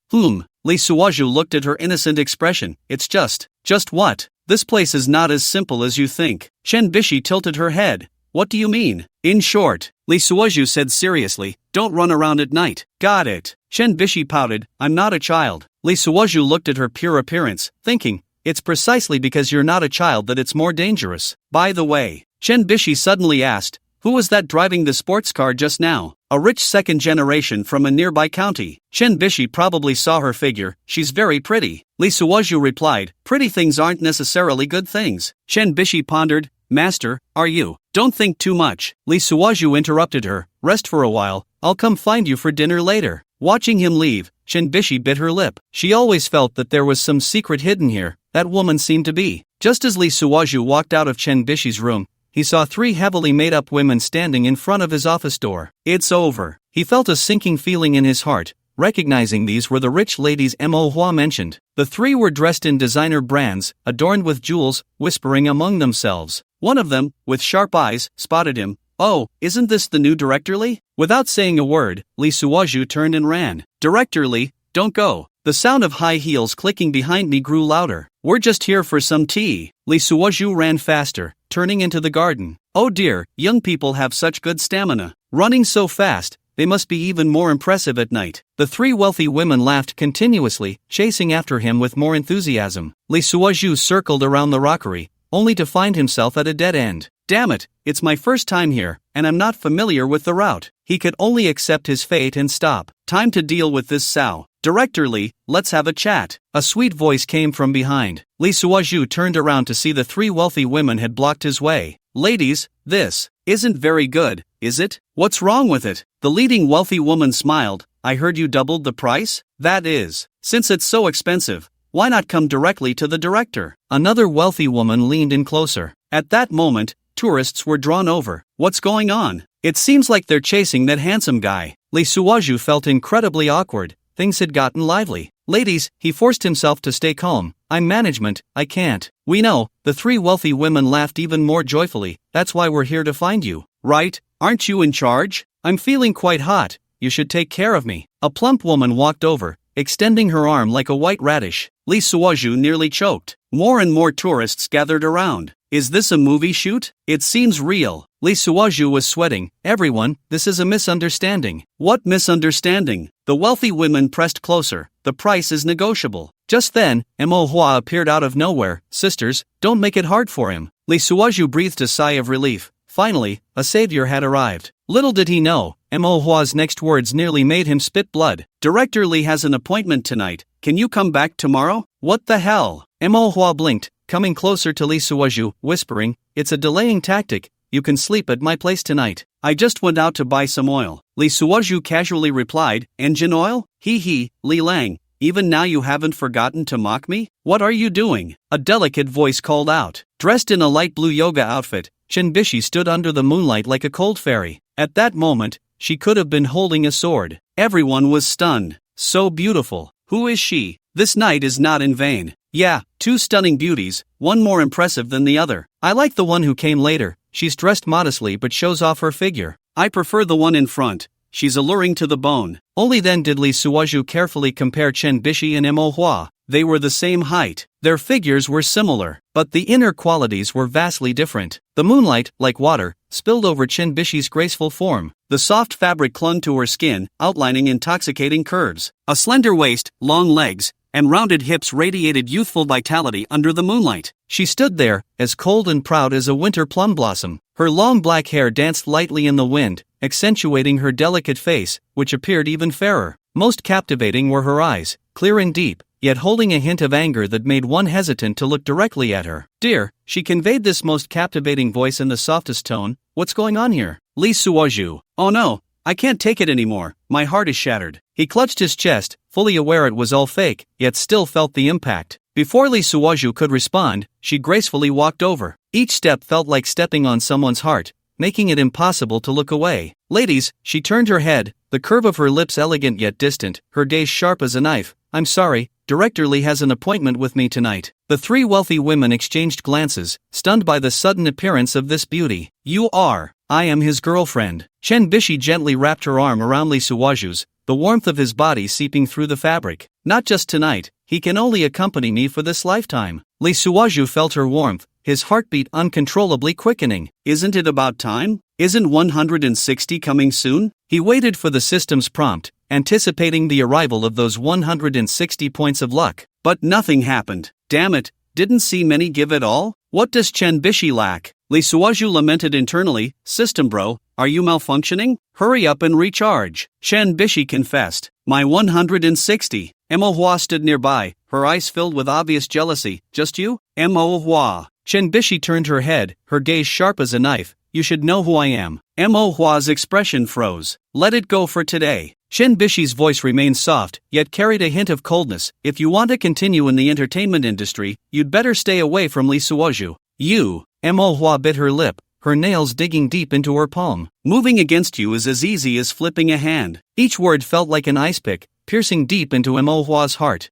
Li Suoju looked at her innocent expression. It's just what? This place is not as simple as you think. Chen Bishi tilted her head. What do you mean? In short, Li Suoju said seriously, don't run around at night. Got it. Chen Bishi pouted, I'm not a child. Li Suoju looked at her pure appearance, thinking, it's precisely because you're not a child that it's more dangerous. By the way, Chen Bishi suddenly asked, who was that driving the sports car just now? A rich second generation from a nearby county. Chen Bishi probably saw her figure. She's very pretty. Li Suoju replied, pretty things aren't necessarily good things. Chen Bishi pondered, Master, are you? Don't think too much. Li Suoju interrupted her. Rest for a while. I'll come find you for dinner later. Watching him leave, Chen Bishi bit her lip. She always felt that there was some secret hidden here. That woman seemed to be. Just as Li Suoju walked out of Chen Bishi's room, he saw 3 heavily made-up women standing in front of his office door. It's over. He felt a sinking feeling in his heart, recognizing these were the rich ladies Mo.Hua mentioned. The 3 were dressed in designer brands, adorned with jewels, whispering among themselves. One of them, with sharp eyes, spotted him. Oh, isn't this the new Director Li? Without saying a word, Li Suoju turned and ran. Director Li, don't go. The sound of high heels clicking behind me grew louder. We're just here for some tea. Li Suoju ran faster, turning into the garden. Oh dear, young people have such good stamina. Running so fast, they must be even more impressive at night. The 3 wealthy women laughed continuously, chasing after him with more enthusiasm. Li Suoju circled around the rockery, only to find himself at a dead end. Damn it, it's my first time here, and I'm not familiar with the route. He could only accept his fate and stop. Time to deal with this sow. Director Li, let's have a chat. A sweet voice came from behind. Li Suoju turned around to see the 3 wealthy women had blocked his way. Ladies, this isn't very good, is it? What's wrong with it? The leading wealthy woman smiled. I heard you doubled the price? That is, since it's so expensive, why not come directly to the director? Another wealthy woman leaned in closer. At that moment, tourists were drawn over. What's going on? It seems like they're chasing that handsome guy. Li Suoju felt incredibly awkward. Things had gotten lively. Ladies, he forced himself to stay calm. I'm management, I can't. We know. The 3 wealthy women laughed even more joyfully. That's why we're here to find you. Right? Aren't you in charge? I'm feeling quite hot. You should take care of me. A plump woman walked over, extending her arm like a white radish. Li Suoju nearly choked. More and more tourists gathered around. Is this a movie shoot? It seems real. Lee Suaju was sweating. Everyone, this is a misunderstanding. What misunderstanding? The wealthy women pressed closer. The price is negotiable. Just then, Me.However appeared out of nowhere. Sisters, don't make it hard for him. Lee Suaju breathed a sigh of relief. Finally, a savior had arrived. Little did he know, Me.However's next words nearly made him spit blood. Director Lee has an appointment tonight. Can you come back tomorrow? What the hell? Me.However blinked, coming closer to Lee Suaju, whispering, it's a delaying tactic. You can sleep at my place tonight. I just went out to buy some oil. Lee Suaju casually replied, engine oil? Hee, Lee Lang. Even now you haven't forgotten to mock me? What are you doing? A delicate voice called out. Dressed in a light blue yoga outfit, Chinbishi stood under the moonlight like a cold fairy. At that moment, she could have been holding a sword. Everyone was stunned. So beautiful. Who is she? This night is not in vain. Yeah, two stunning beauties, one more impressive than the other. I like the one who came later. She's dressed modestly but shows off her figure. I prefer the one in front. She's alluring to the bone. Only then did Lee Suaju carefully compare Chinbishi and Me.However. They were the same height. Their figures were similar, but the inner qualities were vastly different. The moonlight, like water, spilled over Chinbishi's graceful form. The soft fabric clung to her skin, outlining intoxicating curves. A slender waist, long legs, and rounded hips radiated youthful vitality under the moonlight. She stood there, as cold and proud as a winter plum blossom. Her long black hair danced lightly in the wind, accentuating her delicate face, which appeared even fairer. Most captivating were her eyes, clear and deep, yet holding a hint of anger that made one hesitant to look directly at her. Dear, she conveyed this most captivating voice in the softest tone. What's going on here? Lee Suaju. Oh no, I can't take it anymore. My heart is shattered. He clutched his chest, fully aware it was all fake, yet still felt the impact. Before Lee Suaju could respond, she gracefully walked over. Each step felt like stepping on someone's heart, making it impossible to look away. Ladies, she turned her head, the curve of her lips elegant yet distant, her gaze sharp as a knife. I'm sorry, Director Lee has an appointment with me tonight. The three wealthy women exchanged glances, stunned by the sudden appearance of this beauty. You are. I am his girlfriend. Chinbishi gently wrapped her arm around Lee Suaju's, the warmth of his body seeping through the fabric. Not just tonight, he can only accompany me for this lifetime. Lee Suaju felt her warmth, his heartbeat uncontrollably quickening. Isn't it about time? Isn't 160 coming soon? He waited for the system's prompt, anticipating the arrival of those 160 points of luck. But nothing happened. Damn it, didn't see many give it all? What does Chinbishi lack? Lee Suaju lamented internally, System bro, are you malfunctioning? Hurry up and recharge. Chinbishi confessed, my 160. Me.However stood nearby, her eyes filled with obvious jealousy. Just you? Me.However. Chinbishi turned her head, her gaze sharp as a knife. You should know who I am. Me.However's expression froze. Let it go for today. Chinbishi's voice remained soft, yet carried a hint of coldness. If you want to continue in the entertainment industry, you'd better stay away from Lee Suaju. You. Me.However bit her lip, her nails digging deep into her palm. Moving against you is as easy as flipping a hand. Each word felt like an ice pick, piercing deep into Me.However's heart.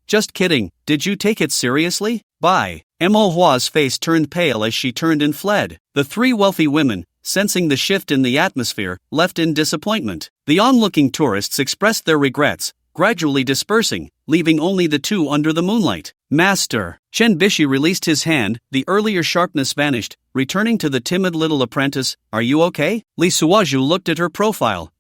Just kidding. Did you take it seriously? Bye. Me.However's face turned pale as she turned and fled. The three wealthy women, sensing the shift in the atmosphere, left in disappointment. The onlooking tourists expressed their regrets, gradually dispersing, leaving only the two under the moonlight. Master. Chinbishi released his hand, the earlier sharpness vanished, returning to the timid little apprentice. Are you okay? Lee Suaju looked at her profile.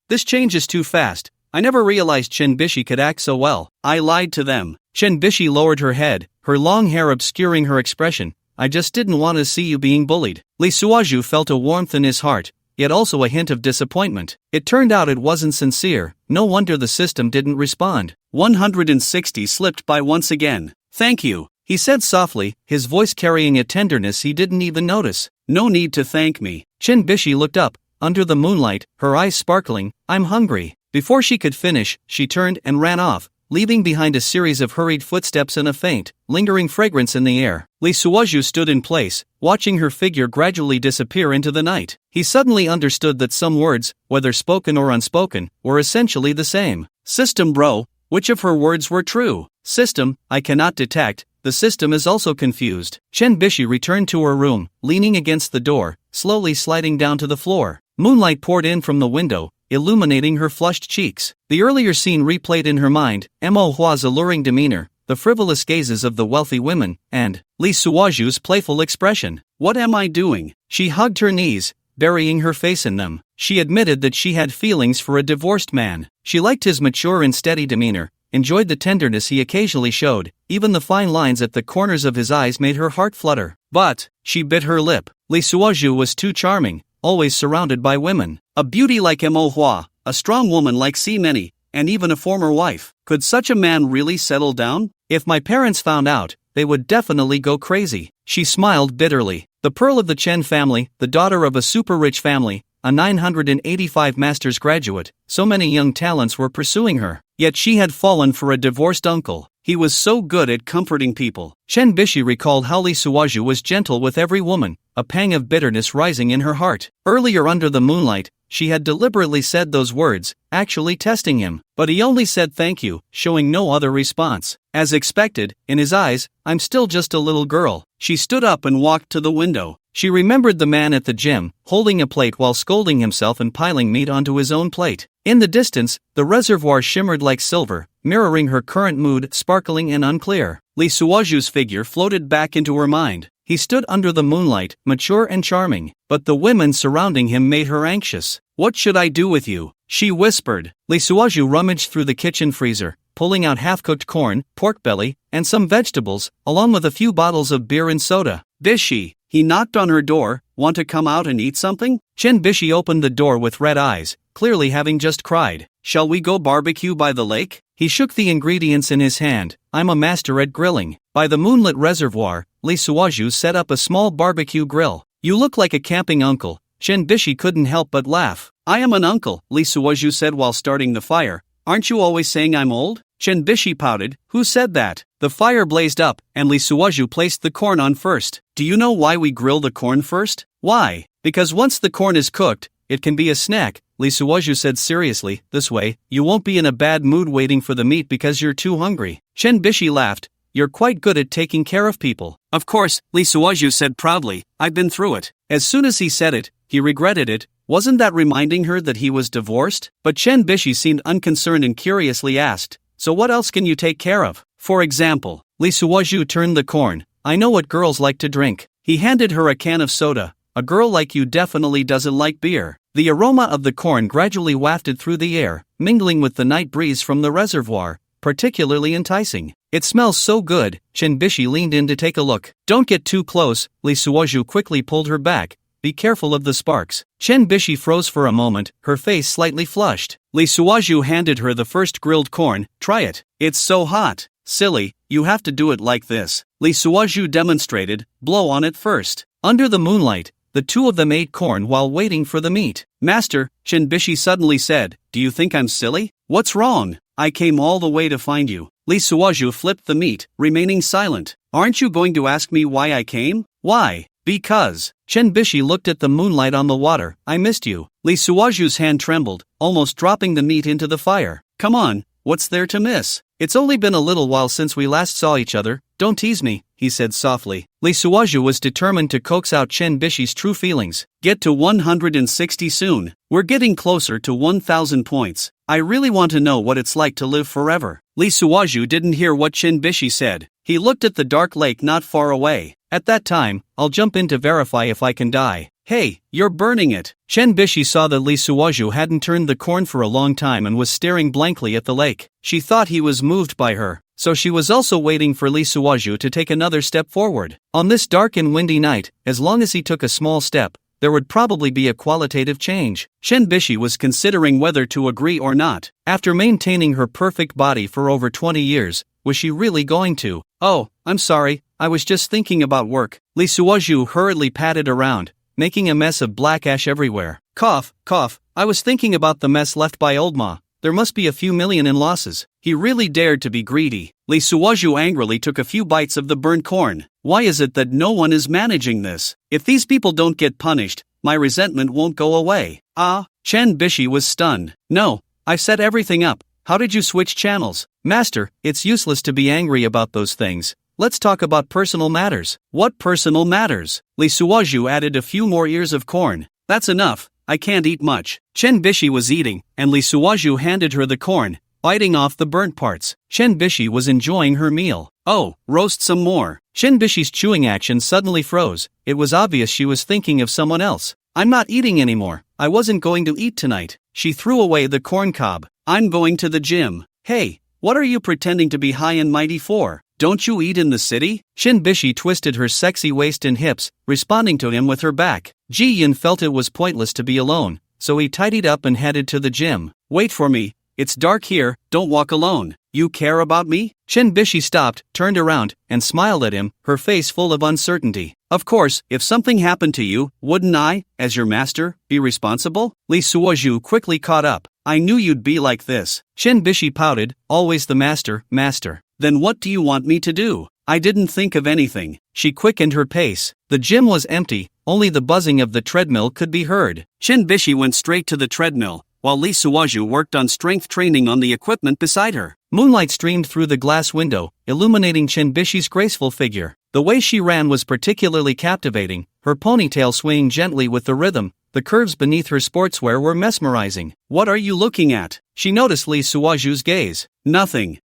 This change is too fast. I never realized Chinbishi could act so well. I lied to them. Chinbishi lowered her head, her long hair obscuring her expression. I just didn't want to see you being bullied. Lee Suaju felt a warmth in his heart, yet also a hint of disappointment. It turned out it wasn't sincere. No wonder the system didn't respond. 160 slipped by once again. Thank you, he said softly, his voice carrying a tenderness he didn't even notice. No need to thank me. Chinbishi looked up, under the moonlight, her eyes sparkling. I'm hungry. Before she could finish, she turned and ran off, leaving behind a series of hurried footsteps and a faint, lingering fragrance in the air. Lee Suaju stood in place, watching her figure gradually disappear into the night. He suddenly understood that some words, whether spoken or unspoken, were essentially the same. System bro, which of her words were true? System, I cannot detect. The system is also confused. Chinbishi returned to her room, leaning against the door, slowly sliding down to the floor. Moonlight poured in from the window, illuminating her flushed cheeks. The earlier scene replayed in her mind, Me.However's alluring demeanor, the frivolous gazes of the wealthy women, and Lee Suaju's playful expression. What am I doing? She hugged her knees, burying her face in them. She admitted that she had feelings for a divorced man. She liked his mature and steady demeanor, enjoyed the tenderness he occasionally showed, even the fine lines at the corners of his eyes made her heart flutter. But she bit her lip. Lee Suaju was too charming, always surrounded by women. A beauty like Manhwa, a strong woman like Many, and even a former wife. Could such a man really settle down? If my parents found out, they would definitely go crazy. She smiled bitterly. The pearl of the Chen family, the daughter of a super-rich family, a 985 master's graduate, so many young talents were pursuing her. Yet she had fallen for a divorced uncle. He was so good at comforting people. Chen Bishi recalled how Lee Suaju was gentle with every woman, a pang of bitterness rising in her heart. Earlier under the moonlight, she had deliberately said those words, actually testing him. But he only said thank you, showing no other response. As expected, in his eyes, I'm still just a little girl. She stood up and walked to the window. She remembered the man at the gym, holding a plate while scolding himself and piling meat onto his own plate. In the distance, the reservoir shimmered like silver, mirroring her current mood, sparkling and unclear. Lee Suaju's figure floated back into her mind. He stood under the moonlight, mature and charming, but the women surrounding him made her anxious. What should I do with you? She whispered. Lee Suaju rummaged through the kitchen freezer, pulling out half-cooked corn, pork belly, and some vegetables, along with a few bottles of beer and soda. Bishi. He knocked on her door. Want to come out and eat something? Chen Bishi opened the door with red eyes, clearly having just cried. Shall we go barbecue by the lake? He shook the ingredients in his hand. I'm a master at grilling. By the moonlit reservoir, Lee Suaju set up a small barbecue grill. You look like a camping uncle. Chen Bishi couldn't help but laugh. I am an uncle, Lee Suaju said while starting the fire. Aren't you always saying I'm old? Chen Bishi pouted. Who said that? The fire blazed up, and Lee Suaju placed the corn on first. Do you know why we grill the corn first? Why? Because once the corn is cooked, it can be a snack, Lee Suaju said seriously. This way, you won't be in a bad mood waiting for the meat because you're too hungry. Chen Bishi laughed. You're quite good at taking care of people. Of course, Lee Suaju said proudly. I've been through it. As soon as he said it, he regretted it. Wasn't that reminding her that he was divorced? But Chen Bishi seemed unconcerned and curiously asked, so what else can you take care of? For example, Lee Suaju turned the corn. I know what girls like to drink. He handed her a can of soda. A girl like you definitely doesn't like beer. The aroma of the corn gradually wafted through the air, mingling with the night breeze from the reservoir, particularly enticing. It smells so good. Chen Bishi leaned in to take a look. Don't get too close, Lee Suaju quickly pulled her back. Be careful of the sparks. Chen Bishi froze for a moment, her face slightly flushed. Lee Suaju handed her the first grilled corn. Try it. It's so hot. Silly, you have to do it like this. Lee Suaju demonstrated. Blow on it first. Under the moonlight, the two of them ate corn while waiting for the meat. Master, Chen Bishi suddenly said, do you think I'm silly? What's wrong? I came all the way to find you. Lee Suaju flipped the meat, remaining silent. Aren't you going to ask me why I came? Why? Because. Chen Bishi looked at the moonlight on the water. I missed you. Lee Suaju's hand trembled, almost dropping the meat into the fire. Come on, what's there to miss? It's only been a little while since we last saw each other. Don't tease me, he said softly. Lee Suaju was determined to coax out Chen Bishi's true feelings. Get to 160 soon. We're getting closer to 1,000 points. I really want to know what it's like to live forever. Lee Suaju didn't hear what Chen Bishi said. He looked at the dark lake not far away. At that time, I'll jump in to verify if I can die. Hey, you're burning it. Chen Bishi saw that Lee Suaju hadn't turned the corn for a long time and was staring blankly at the lake. She thought he was moved by her, so she was also waiting for Lee Suaju to take another step forward. On this dark and windy night, as long as he took a small step, there would probably be a qualitative change. Chen Bishi was considering whether to agree or not. After maintaining her perfect body for over 20 years, was she really going to? Oh, I'm sorry, I was just thinking about work. Lee Suaju hurriedly patted around, making a mess of black ash everywhere. Cough, cough, I was thinking about the mess left by old Ma. There must be a few million in losses. He really dared to be greedy. Lee Suaju angrily took a few bites of the burnt corn. Why is it that no one is managing this? If these people don't get punished, my resentment won't go away. Chen Bishi was stunned. No, I've set everything up. How did you switch channels? Master, it's useless to be angry about those things. Let's talk about personal matters. What personal matters? Lee Suaju added a few more ears of corn. That's enough. I can't eat much. Chen Bishi was eating, and Lee Suaju handed her the corn, biting off the burnt parts. Shinbishi was enjoying her meal. Oh, roast some more. Shinbishi's chewing action suddenly froze. It was obvious she was thinking of someone else. I'm not eating anymore. I wasn't going to eat tonight. She threw away the corn cob. I'm going to the gym. Hey, what are you pretending to be high and mighty for? Don't you eat in the city? Shinbishi twisted her sexy waist and hips, responding to him with her back. Ji-Yun felt it was pointless to be alone, so he tidied up and headed to the gym. Wait for me. It's dark here, don't walk alone. You care about me? Shinbishi stopped, turned around, and smiled at him, her face full of uncertainty. Of course, if something happened to you, wouldn't I, as your master, be responsible? Lee Suoju quickly caught up. I knew you'd be like this. Shinbishi pouted, always the master, master. Then what do you want me to do? I didn't think of anything. She quickened her pace. The gym was empty, only the buzzing of the treadmill could be heard. Shinbishi went straight to the treadmill, while Lee Suoju worked on strength training on the equipment beside her. Moonlight streamed through the glass window, illuminating Shinbishi's graceful figure. The way she ran was particularly captivating, her ponytail swaying gently with the rhythm. The curves beneath her sportswear were mesmerizing. What are you looking at? She noticed Lee Suoju's gaze. Nothing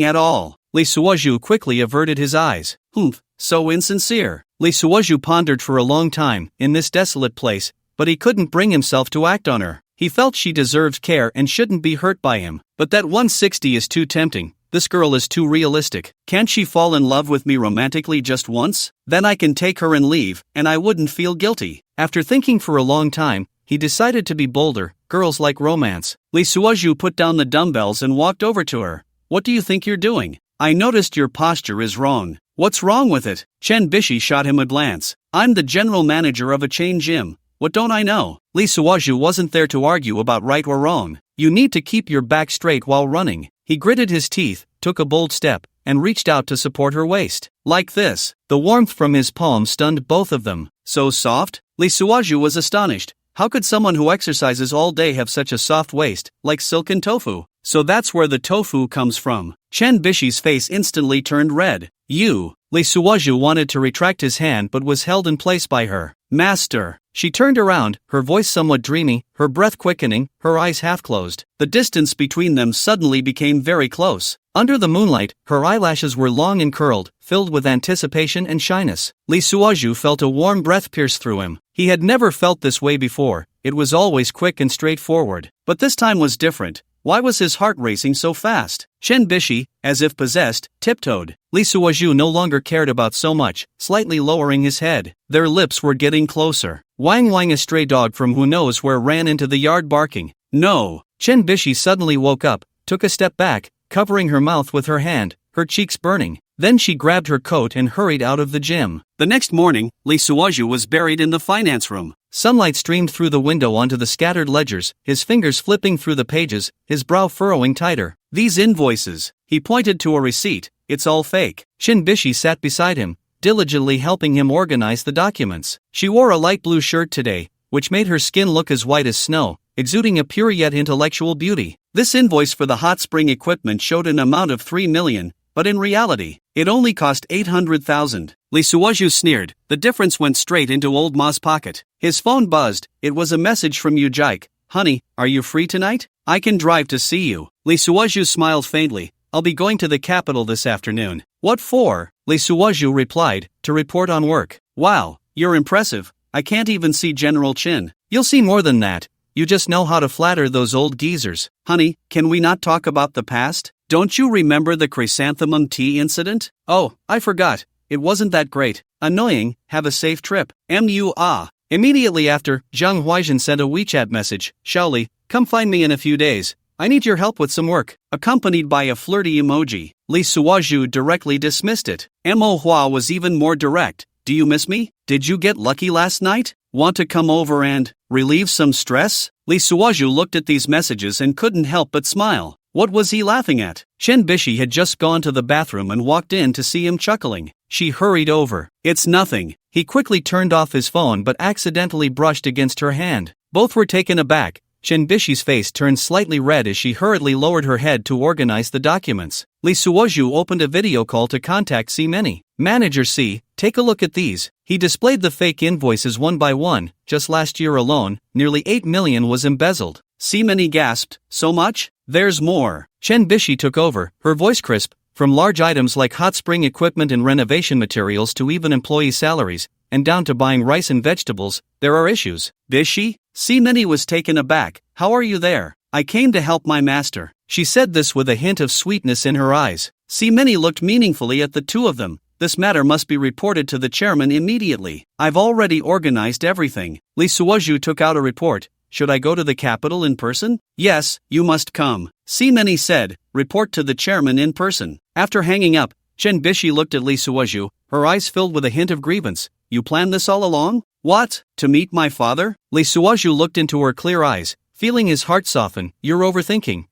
at all. Lee Suoju quickly averted his eyes. Humph, so insincere. Lee Suoju pondered for a long time, in this desolate place, but he couldn't bring himself to act on her. He felt she deserved care and shouldn't be hurt by him. But that 160 is too tempting. This girl is too realistic. Can't she fall in love with me romantically just once? Then I can take her and leave, and I wouldn't feel guilty. After thinking for a long time, he decided to be bolder. Girls like romance. Lee Suoju put down the dumbbells and walked over to her. What do you think you're doing? I noticed your posture is wrong. What's wrong with it? Shinbishi shot him a glance. I'm the general manager of a chain gym. What don't I know? Lee Suoju wasn't there to argue about right or wrong. You need to keep your back straight while running. He gritted his teeth, took a bold step, and reached out to support her waist. Like this. The warmth from his palm stunned both of them. So soft? Lee Suoju was astonished. How could someone who exercises all day have such a soft waist, like silken tofu? So that's where the tofu comes from. Shinbishi's face instantly turned red. You. Lee Suoju wanted to retract his hand but was held in place by her. Master. She turned around, her voice somewhat dreamy, her breath quickening, her eyes half-closed. The distance between them suddenly became very close. Under the moonlight, her eyelashes were long and curled, filled with anticipation and shyness. Lee Suoju felt a warm breath pierce through him. He had never felt this way before. It was always quick and straightforward. But this time was different. Why was his heart racing so fast? Shinbishi, as if possessed, tiptoed. Lee Suoju no longer cared about so much, slightly lowering his head. Their lips were getting closer. Wang Wang, a stray dog from who knows where, ran into the yard barking. No. Shinbishi suddenly woke up, took a step back, covering her mouth with her hand, her cheeks burning. Then she grabbed her coat and hurried out of the gym. The next morning, Lee Suoju was buried in the finance room. Sunlight streamed through the window onto the scattered ledgers, his fingers flipping through the pages, his brow furrowing tighter. These invoices. He pointed to a receipt. It's all fake. Shinbishi sat beside him, diligently helping him organize the documents. She wore a light blue shirt today, which made her skin look as white as snow, exuding a pure yet intellectual beauty. This invoice for the hot spring equipment showed an amount of 3 million, but in reality, it only cost 800,000. Lee Suoju sneered. The difference went straight into old Ma's pocket. His phone buzzed. It was a message from Yujike. Honey, are you free tonight? I can drive to see you. Lee Suoju smiled faintly. I'll be going to the capital this afternoon. What for? Lee Suoju replied. To report on work. Wow, you're impressive. I can't even see General Chin. You'll see more than that. You just know how to flatter those old geezers. Honey, can we not talk about the past? Don't you remember the chrysanthemum tea incident? Oh, I forgot. It wasn't that great. Annoying. Have a safe trip. Mua. Immediately after, Zhang Huaijin sent a WeChat message. Shaoli, come find me in a few days. I need your help with some work. Accompanied by a flirty emoji. Lee Suoju directly dismissed it. Manhwa was even more direct. Do you miss me? Did you get lucky last night? Want to come over and relieve some stress? Lee Suoju looked at these messages and couldn't help but smile. What was he laughing at? Shinbishi had just gone to the bathroom and walked in to see him chuckling. She hurried over. It's nothing. He quickly turned off his phone but accidentally brushed against her hand. Both were taken aback. Shinbishi's face turned slightly red as she hurriedly lowered her head to organize the documents. Lee Suoju opened a video call to contact C. Many. Manager C, take a look at these. He displayed the fake invoices one by one. Just last year alone, nearly 8 million was embezzled. C. Many gasped. So much? There's more. Chen Bishi took over, her voice crisp. From large items like hot spring equipment and renovation materials to even employee salaries, and down to buying rice and vegetables, there are issues. Bishi? Simeni was taken aback. How are you there? I came to help my master. She said this with a hint of sweetness in her eyes. Simeni looked meaningfully at the two of them. This matter must be reported to the chairman immediately. I've already organized everything. Lee Suoju took out a report. Should I go to the capital in person? Yes, you must come. Simeni said, report to the chairman in person. After hanging up, Chen Bishi looked at Lee Suoju, her eyes filled with a hint of grievance. You planned this all along? What? To meet my father? Lee Suoju looked into her clear eyes, feeling his heart soften. You're overthinking.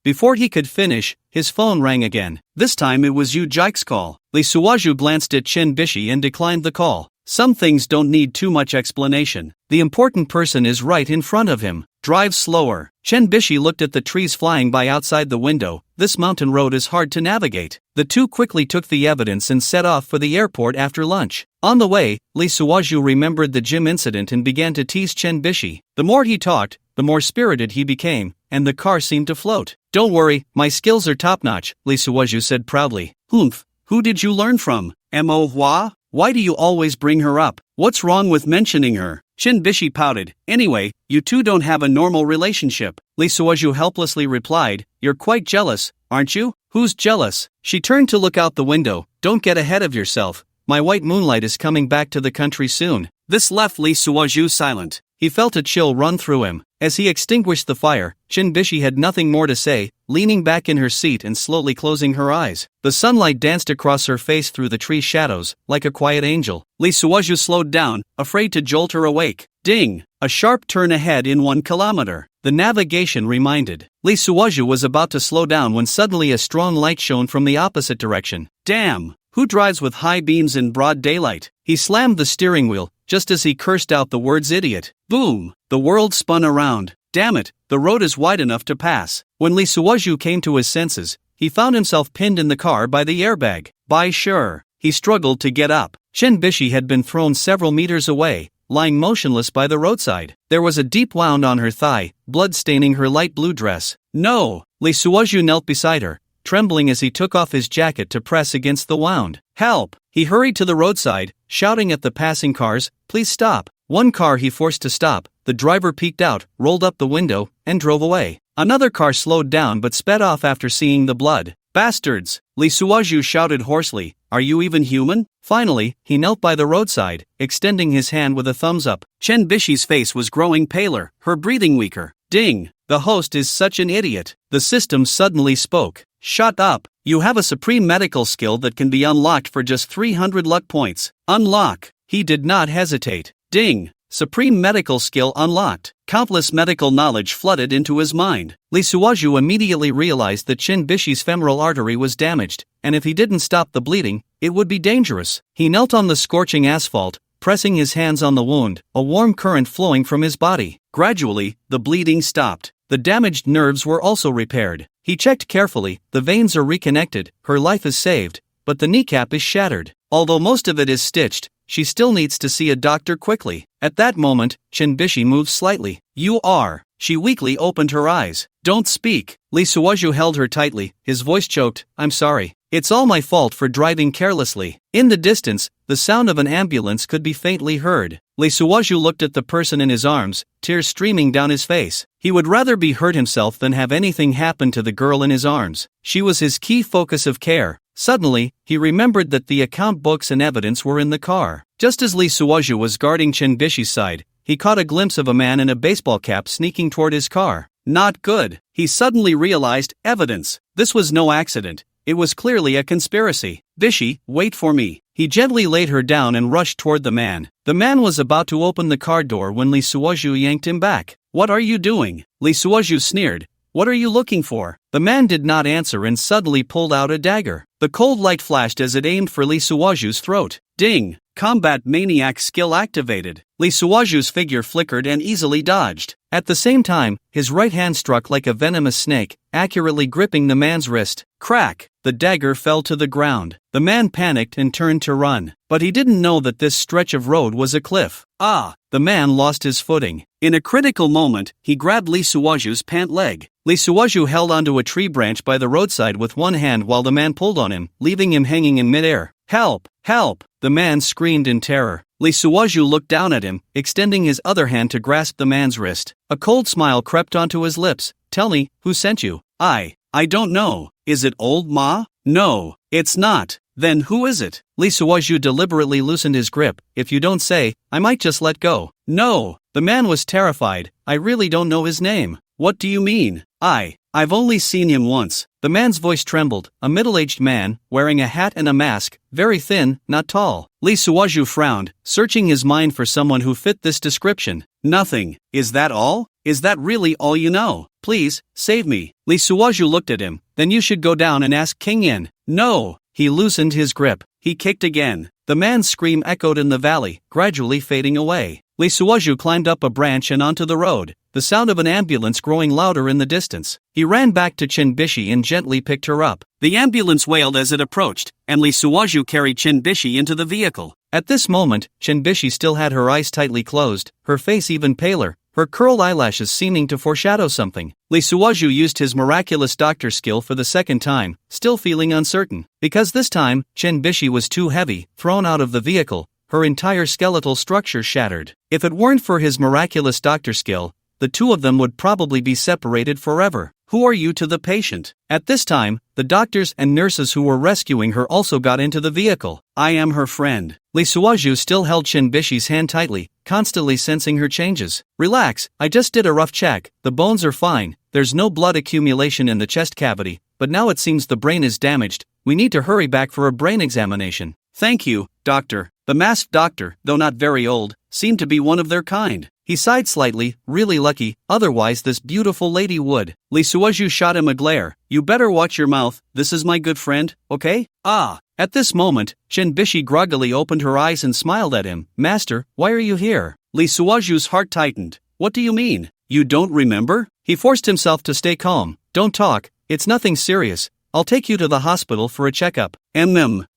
Before he could finish, his phone rang again. This time it was Yu Jike's call. Lee Suoju glanced at Chen Bishi and declined the call. Some things don't need too much explanation. The important person is right in front of him. Drive slower. Chen Bishi looked at the trees flying by outside the window. This mountain road is hard to navigate. The two quickly took the evidence and set off for the airport after lunch. On the way, Lee Suoju remembered the gym incident and began to tease Chen Bishi. The more he talked, the more spirited he became, and the car seemed to float. Don't worry, my skills are top-notch, Lee Suoju said proudly. Humph, who did you learn from? Me.However? Why do you always bring her up? What's wrong with mentioning her? Chen Bishi pouted. Anyway, you two don't have a normal relationship. Lee Suoju helplessly replied, you're quite jealous, aren't you? Who's jealous? She turned to look out the window. Don't get ahead of yourself. My white moonlight is coming back to the country soon. This left Lee Suoju silent. He felt a chill run through him. As he extinguished the fire, Chen Bishi had nothing more to say, leaning back in her seat and slowly closing her eyes. The sunlight danced across her face through the tree shadows, like a quiet angel. Lee Suoju slowed down, afraid to jolt her awake. Ding! A sharp turn ahead in 1 kilometer. The navigation reminded. Lee Suoju was about to slow down when suddenly a strong light shone from the opposite direction. Damn! Who drives with high beams in broad daylight? He slammed the steering wheel, just as he cursed out the words idiot. Boom! The world spun around. Damn it, the road is wide enough to pass. When Lee Suoju came to his senses, he found himself pinned in the car by the airbag. By sure. He struggled to get up. Chen Bishi had been thrown several meters away, lying motionless by the roadside. There was a deep wound on her thigh, blood staining her light blue dress. No! Lee Suoju knelt beside her, trembling as he took off his jacket to press against the wound. Help! He hurried to the roadside, shouting at the passing cars, please stop. One car he forced to stop. The driver peeked out, rolled up the window, and drove away. Another car slowed down but sped off after seeing the blood. Bastards! Lee Suoju shouted hoarsely, are you even human? Finally, he knelt by the roadside, extending his hand with a thumbs up. Chen Bishi's face was growing paler, her breathing weaker. Ding! The host is such an idiot. The system suddenly spoke. Shut up! You have a supreme medical skill that can be unlocked for just 300 luck points. Unlock! He did not hesitate. Ding! Supreme medical skill unlocked. Countless medical knowledge flooded into his mind. Lee Suoju immediately realized that Chen Bishi's femoral artery was damaged, and if he didn't stop the bleeding, it would be dangerous. He knelt on the scorching asphalt, pressing his hands on the wound, a warm current flowing from his body. Gradually, the bleeding stopped. The damaged nerves were also repaired. He checked carefully, the veins are reconnected, her life is saved, but the kneecap is shattered. Although most of it is stitched, she still needs to see a doctor quickly. At that moment, Chen Bishi moved slightly. You are. She weakly opened her eyes. Don't speak. Lee Suoju held her tightly, his voice choked. I'm sorry. It's all my fault for driving carelessly. In the distance, the sound of an ambulance could be faintly heard. Lee Suoju looked at the person in his arms, tears streaming down his face. He would rather be hurt himself than have anything happen to the girl in his arms. She was his key focus of care. Suddenly, he remembered that the account books and evidence were in the car. Just as Lee Suoju was guarding Chen Bishi's side, he caught a glimpse of a man in a baseball cap sneaking toward his car. Not good. He suddenly realized, evidence. This was no accident. It was clearly a conspiracy. Bishi, wait for me. He gently laid her down and rushed toward the man. The man was about to open the car door when Lee Suoju yanked him back. What are you doing? Lee Suoju sneered. What are you looking for? The man did not answer and suddenly pulled out a dagger. The cold light flashed as it aimed for Lee Suoju's throat. Ding! Combat maniac skill activated. Lee Suoju's figure flickered and easily dodged. At the same time, his right hand struck like a venomous snake, accurately gripping the man's wrist. Crack! The dagger fell to the ground. The man panicked and turned to run. But he didn't know that this stretch of road was a cliff. The man lost his footing. In a critical moment, he grabbed Lee Suoju's pant leg. Lee Suoju held onto a tree branch by the roadside with one hand while the man pulled on him, leaving him hanging in midair. Help! Help! The man screamed in terror. Lee Suoju looked down at him, extending his other hand to grasp the man's wrist. A cold smile crept onto his lips. Tell me, who sent you? I don't know. Is it old Ma? No, it's not. Then who is it? Lee Suoju deliberately loosened his grip. If you don't say, I might just let go. No. The man was terrified. I really don't know his name. What do you mean? I've only seen him once. The man's voice trembled. A middle-aged man, wearing a hat and a mask, very thin, not tall. Lee Suoju frowned, searching his mind for someone who fit this description. Nothing. Is that all? Is that really all you know? Please, save me. Lee Suoju looked at him. Then you should go down and ask King Yin. No. He loosened his grip. He kicked again. The man's scream echoed in the valley, gradually fading away. Lee Suoju climbed up a branch and onto the road, the sound of an ambulance growing louder in the distance. He ran back to Chin Bishi and gently picked her up. The ambulance wailed as it approached, and Lee Suoju carried Chin Bishi into the vehicle. At this moment, Chin Bishi still had her eyes tightly closed, her face even paler, her curled eyelashes seeming to foreshadow something. Lee Suoju used his miraculous doctor skill for the second time, still feeling uncertain. Because this time, Chin Bishi was too heavy, thrown out of the vehicle, her entire skeletal structure shattered. If it weren't for his miraculous doctor skill, the two of them would probably be separated forever. Who are you to the patient? At this time, the doctors and nurses who were rescuing her also got into the vehicle. I am her friend. Lee Suoju still held Chin Bishi's hand tightly, constantly sensing her changes. Relax, I just did a rough check. The bones are fine. There's no blood accumulation in the chest cavity, but now it seems the brain is damaged. We need to hurry back for a brain examination. Thank you, doctor. The masked doctor, though not very old, seemed to be one of their kind. He sighed slightly, really lucky, otherwise this beautiful lady would. Lee Suoju shot him a glare. You better watch your mouth, this is my good friend, okay? At this moment, Chin Bishi groggily opened her eyes and smiled at him. Master, why are you here? Lee Suoju's heart tightened. What do you mean? You don't remember? He forced himself to stay calm. Don't talk, it's nothing serious. I'll take you to the hospital for a checkup.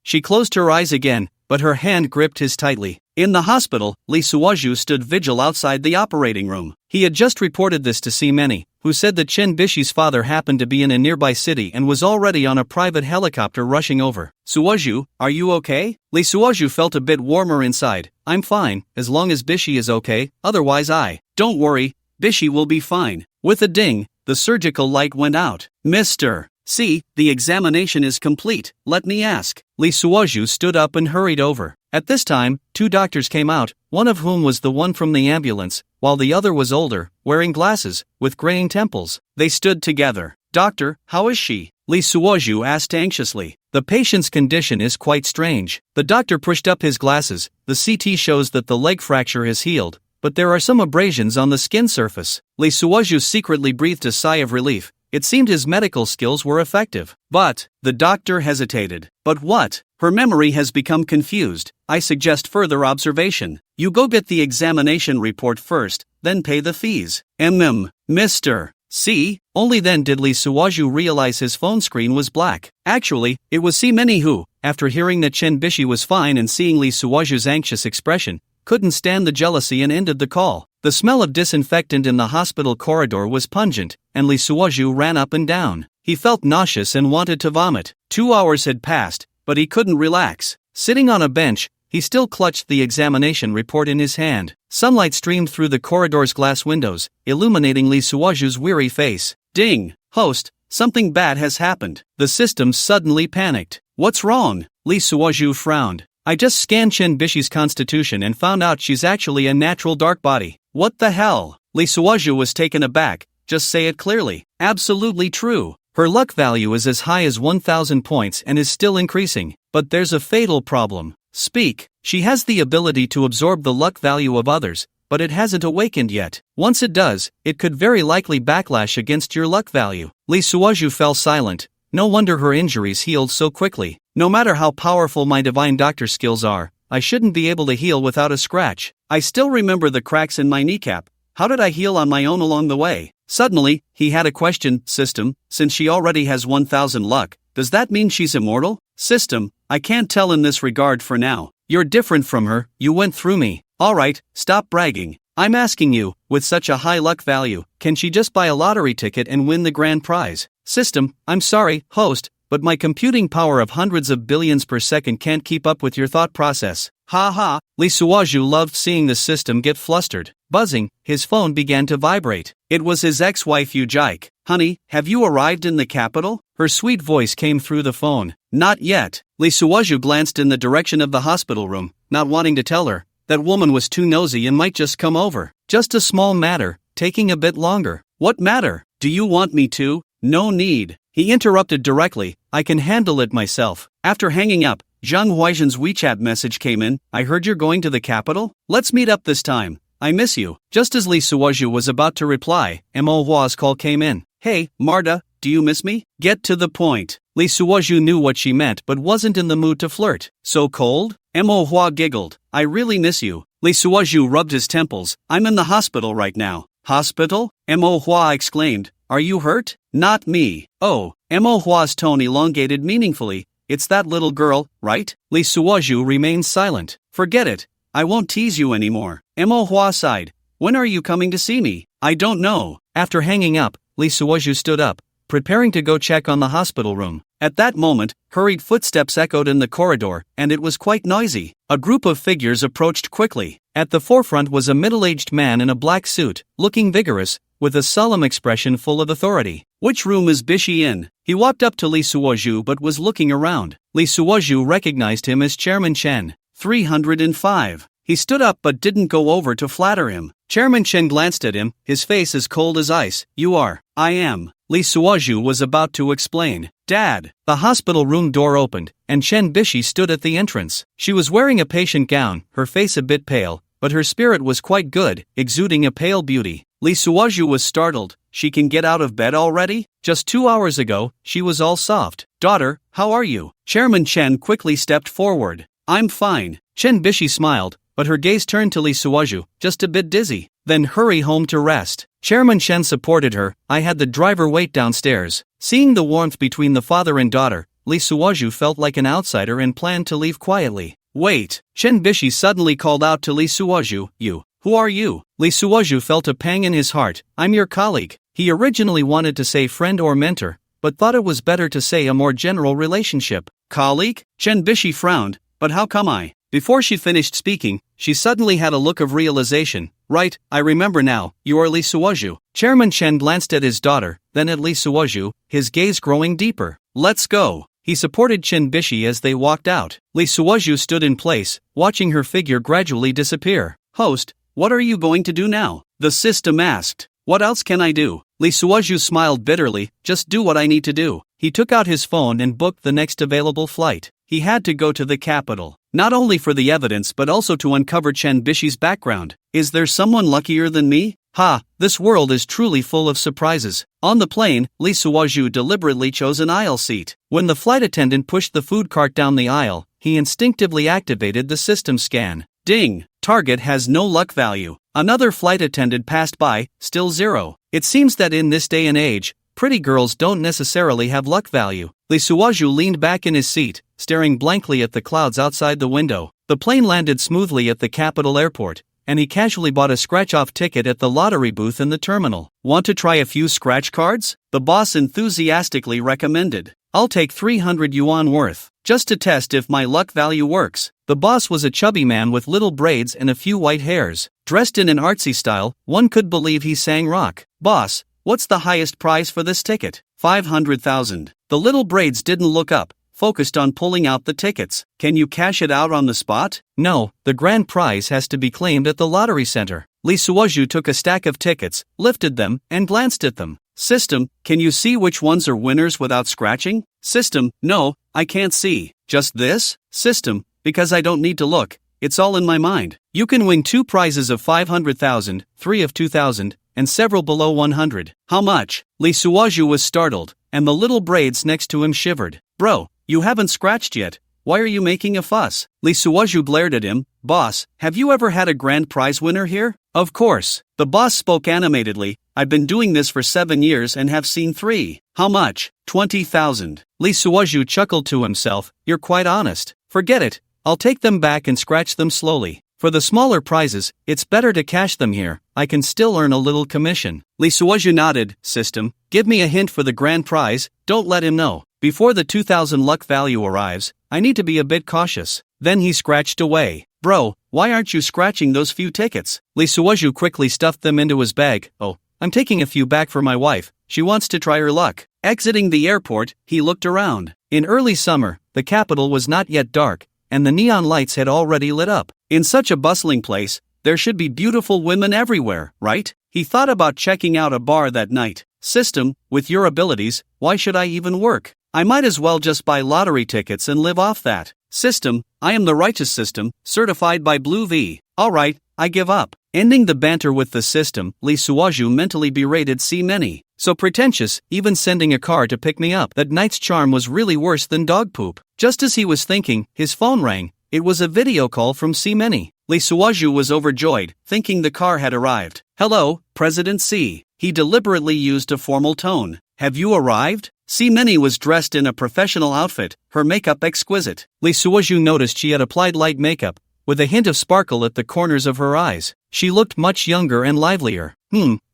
She closed her eyes again, but her hand gripped his tightly. In the hospital, Lee Suoju stood vigil outside the operating room. He had just reported this to Simeni, who said that Chin Bishi's father happened to be in a nearby city and was already on a private helicopter rushing over. Suoju, are you okay? Lee Suoju felt a bit warmer inside. I'm fine, as long as Bishi is okay, otherwise Don't worry, Bishi will be fine. With a ding, the surgical light went out. Mr. See, the examination is complete, let me ask. Lee Suoju stood up and hurried over. At this time, two doctors came out, one of whom was the one from the ambulance, while the other was older, wearing glasses, with graying temples. They stood together. Doctor, how is she? Lee Suoju asked anxiously. The patient's condition is quite strange. The doctor pushed up his glasses. The CT shows that the leg fracture has healed, but there are some abrasions on the skin surface. Lee Suoju secretly breathed a sigh of relief. It seemed his medical skills were effective. But, the doctor hesitated. But what? Her memory has become confused. I suggest further observation. You go get the examination report first, then pay the fees. Mr. See? Only then did Lee Suoju realize his phone screen was black. Actually, it was Simeni who, after hearing that Chin Bishi was fine and seeing Lee Suoju's anxious expression, couldn't stand the jealousy and ended the call. The smell of disinfectant in the hospital corridor was pungent, and Lee Suoju ran up and down. He felt nauseous and wanted to vomit. 2 hours had passed, but he couldn't relax. Sitting on a bench, he still clutched the examination report in his hand. Sunlight streamed through the corridor's glass windows, illuminating Lee Suoju's weary face. Ding! Host, something bad has happened. The system suddenly panicked. What's wrong? Lee Suoju frowned. I just scanned Chin Bishi's constitution and found out she's actually a natural dark body. What the hell? Lee Suoju was taken aback. Just say it clearly. Absolutely true. Her luck value is as high as 1,000 points and is still increasing. But there's a fatal problem. Speak. She has the ability to absorb the luck value of others, but it hasn't awakened yet. Once it does, it could very likely backlash against your luck value. Lee Suoju fell silent. No wonder her injuries healed so quickly. No matter how powerful my divine doctor skills are, I shouldn't be able to heal without a scratch. I still remember the cracks in my kneecap. How did I heal on my own along the way? Suddenly, he had a question. System, since she already has 1000 luck, does that mean she's immortal? System, I can't tell in this regard for now. You're different from her, you went through me. Alright, stop bragging. I'm asking you, with such a high luck value, can she just buy a lottery ticket and win the grand prize? System, I'm sorry, host, but my computing power of hundreds of billions per second can't keep up with your thought process. Ha ha, Lee Suaju loved seeing the system get flustered. Buzzing, his phone began to vibrate. It was his ex-wife Yujike. Honey, have you arrived in the capital? Her sweet voice came through the phone. Not yet. Lee Suaju glanced in the direction of the hospital room, not wanting to tell her. That woman was too nosy and might just come over. Just a small matter, taking a bit longer. What matter? Do you want me to? No need. He interrupted directly. I can handle it myself. After hanging up, Zhang Huaizhen's WeChat message came in. I heard you're going to the capital? Let's meet up this time. I miss you. Just as Lee Suaju was about to reply, Mo.Hua's call came in. Hey, Marta, do you miss me? Get to the point. Lee Suaju knew what she meant but wasn't in the mood to flirt. So cold? Mo.Hua giggled. I really miss you. Lee Suaju rubbed his temples. I'm in the hospital right now. Hospital? Mo.Hua exclaimed. Are you hurt? Not me. Oh, Mo.Hua's tone elongated meaningfully. It's that little girl, right? Lee Suaju remained silent. Forget it. I won't tease you anymore. Mo.Hua sighed. When are you coming to see me? I don't know. After hanging up, Lee Suaju stood up, preparing to go check on the hospital room. At that moment, hurried footsteps echoed in the corridor, and it was quite noisy. A group of figures approached quickly. At the forefront was a middle-aged man in a black suit, looking vigorous, with a solemn expression full of authority. Which room is Bishi in? He walked up to Lee Suaju but was looking around. Lee Suaju recognized him as Chairman Chen. 305. He stood up but didn't go over to flatter him. Chairman Chen glanced at him, his face as cold as ice. You are. I am. Lee Suaju was about to explain. Dad. The hospital room door opened, and Chen Bishi stood at the entrance. She was wearing a patient gown, her face a bit pale, but her spirit was quite good, exuding a pale beauty. Lee Suaju was startled. She can get out of bed already? Just 2 hours ago, she was all soft. Daughter, how are you? Chairman Chen quickly stepped forward. I'm fine. Chen Bishi smiled, but her gaze turned to Lee Suaju, just a bit dizzy. Then hurry home to rest. Chairman Chen supported her. I had the driver wait downstairs. Seeing the warmth between the father and daughter, Lee Suaju felt like an outsider and planned to leave quietly. Wait. Chen Bishi suddenly called out to Lee Suaju. You. Who are you? Lee Suaju felt a pang in his heart. I'm your colleague. He originally wanted to say friend or mentor, but thought it was better to say a more general relationship. Colleague? Chen Bishi frowned. But how come I? Before she finished speaking, she suddenly had a look of realization. Right, I remember now, you are Lee Suaju. Chairman Chen glanced at his daughter, then at Lee Suaju, his gaze growing deeper. Let's go. He supported Chen Bishi as they walked out. Lee Suaju stood in place, watching her figure gradually disappear. Host, what are you going to do now? The system asked. What else can I do? Lee Suaju smiled bitterly. Just do what I need to do. He took out his phone and booked the next available flight. He had to go to the capital, not only for the evidence but also to uncover Chen Bishi's background. Is there someone luckier than me? Ha, this world is truly full of surprises. On the plane, Lee Suaju deliberately chose an aisle seat. When the flight attendant pushed the food cart down the aisle, he instinctively activated the system scan. Ding! Target has no luck value. Another flight attendant passed by, still 0. It seems that in this day and age, pretty girls don't necessarily have luck value. Lee Suaju leaned back in his seat, staring blankly at the clouds outside the window. The plane landed smoothly at the capital airport, and he casually bought a scratch-off ticket at the lottery booth in the terminal. Want to try a few scratch cards? The boss enthusiastically recommended. I'll take 300 yuan worth, just to test if my luck value works. The boss was a chubby man with little braids and a few white hairs. Dressed in an artsy style, one could believe he sang rock. Boss, what's the highest price for this ticket? 500,000. The little braids didn't look up, focused on pulling out the tickets. Can you cash it out on the spot? No, the grand prize has to be claimed at the lottery center. Lee Suaju took a stack of tickets, lifted them, and glanced at them. System, can you see which ones are winners without scratching? System, no, I can't see. Just this? System, because I don't need to look, it's all in my mind. You can win 2 prizes of 500,000, 3 of 2,000, and several below 100. How much? Lee Suaju was startled, and the little braids next to him shivered. Bro, you haven't scratched yet. why are you making a fuss? Lee Suoju glared at him. Boss, have you ever had a grand prize winner here? Of course. The boss spoke animatedly. I've been doing this for 7 years and have seen 3. How much? 20,000. Lee Suoju chuckled to himself. You're quite honest. Forget it. I'll take them back and scratch them slowly. For the smaller prizes, it's better to cash them here. I can still earn a little commission. Lee Suoju nodded. System, give me a hint for the grand prize. Don't let him know. Before the 2,000 luck value arrives, I need to be a bit cautious. Then he scratched away. Bro, why aren't you scratching those few tickets? Lee Suoju quickly stuffed them into his bag. Oh, I'm taking a few back for my wife. She wants to try her luck. Exiting the airport, he looked around. In early summer, the capital was not yet dark, and the neon lights had already lit up. In such a bustling place, there should be beautiful women everywhere, right? He thought about checking out a bar that night. System, with your abilities, why should I even work? I might as well just buy lottery tickets and live off that. System, I am the righteous system, certified by Blue V. Alright, I give up. Ending the banter with the system, Lee Suoju mentally berated See Many. So pretentious, even sending a car to pick me up. That night's charm was really worse than dog poop. Just as he was thinking, his phone rang. It was a video call from See Many. Lee Suoju was overjoyed, thinking the car had arrived. Hello, President C. He deliberately used a formal tone. Have you arrived? See Many was dressed in a professional outfit, her makeup exquisite. Lee Suoju noticed she had applied light makeup, with a hint of sparkle at the corners of her eyes. She looked much younger and livelier.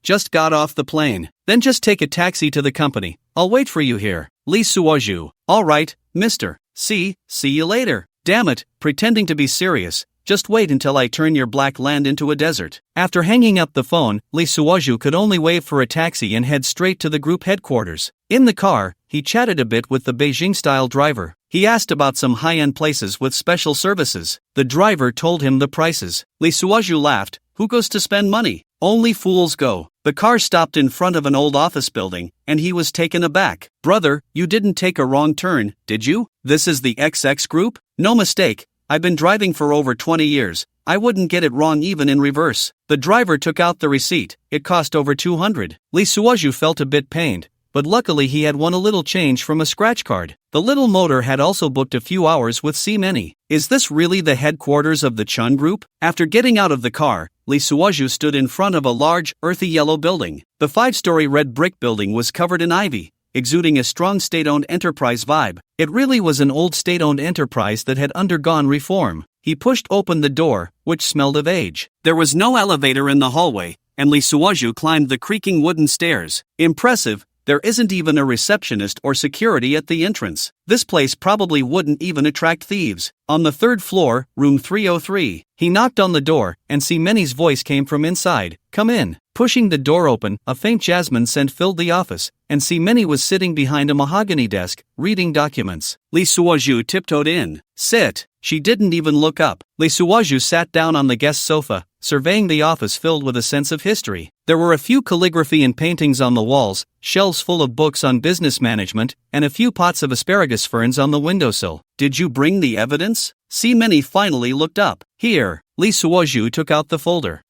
Just got off the plane. Then just take a taxi to the company. I'll wait for you here. Lee Suoju. Alright, Mr. C. See you later. Damn it, pretending to be serious. Just wait until I turn your black land into a desert. After hanging up the phone, Lee Suoju could only wave for a taxi and head straight to the group headquarters. In the car, he chatted a bit with the Beijing-style driver. He asked about some high-end places with special services. The driver told him the prices. Lee Suoju laughed. Who goes to spend money? Only fools go. The car stopped in front of an old office building, and he was taken aback. Brother, you didn't take a wrong turn, did you? This is the XX group? No mistake. I've been driving for over 20 years. I wouldn't get it wrong even in reverse. The driver took out the receipt. It cost over 200. Lee Suoju felt a bit pained, but luckily he had won a little change from a scratch card. The little motor had also booked a few hours with See Many. Is this really the headquarters of the Chun Group? After getting out of the car, Lee Suoju stood in front of a large, earthy yellow building. The 5-story red brick building was covered in ivy, exuding a strong state-owned enterprise vibe. It really was an old state-owned enterprise that had undergone reform. He pushed open the door, which smelled of age. There was no elevator in the hallway, and Lee Suoju climbed the creaking wooden stairs. Impressive. There isn't even a receptionist or security at the entrance. This place probably wouldn't even attract thieves. On the 3rd floor, room 303. He knocked on the door, and See Many's voice came from inside. Come in. Pushing the door open, a faint jasmine scent filled the office, and See Many was sitting behind a mahogany desk, reading documents. Lee Suoju tiptoed in. Sit. She didn't even look up. Lee Suoju sat down on the guest sofa, surveying the office filled with a sense of history. There were a few calligraphy and paintings on the walls, shelves full of books on business management, and a few pots of asparagus ferns on the windowsill. Did you bring the evidence? See Many finally looked up. Here. Lee Suoju took out the folder.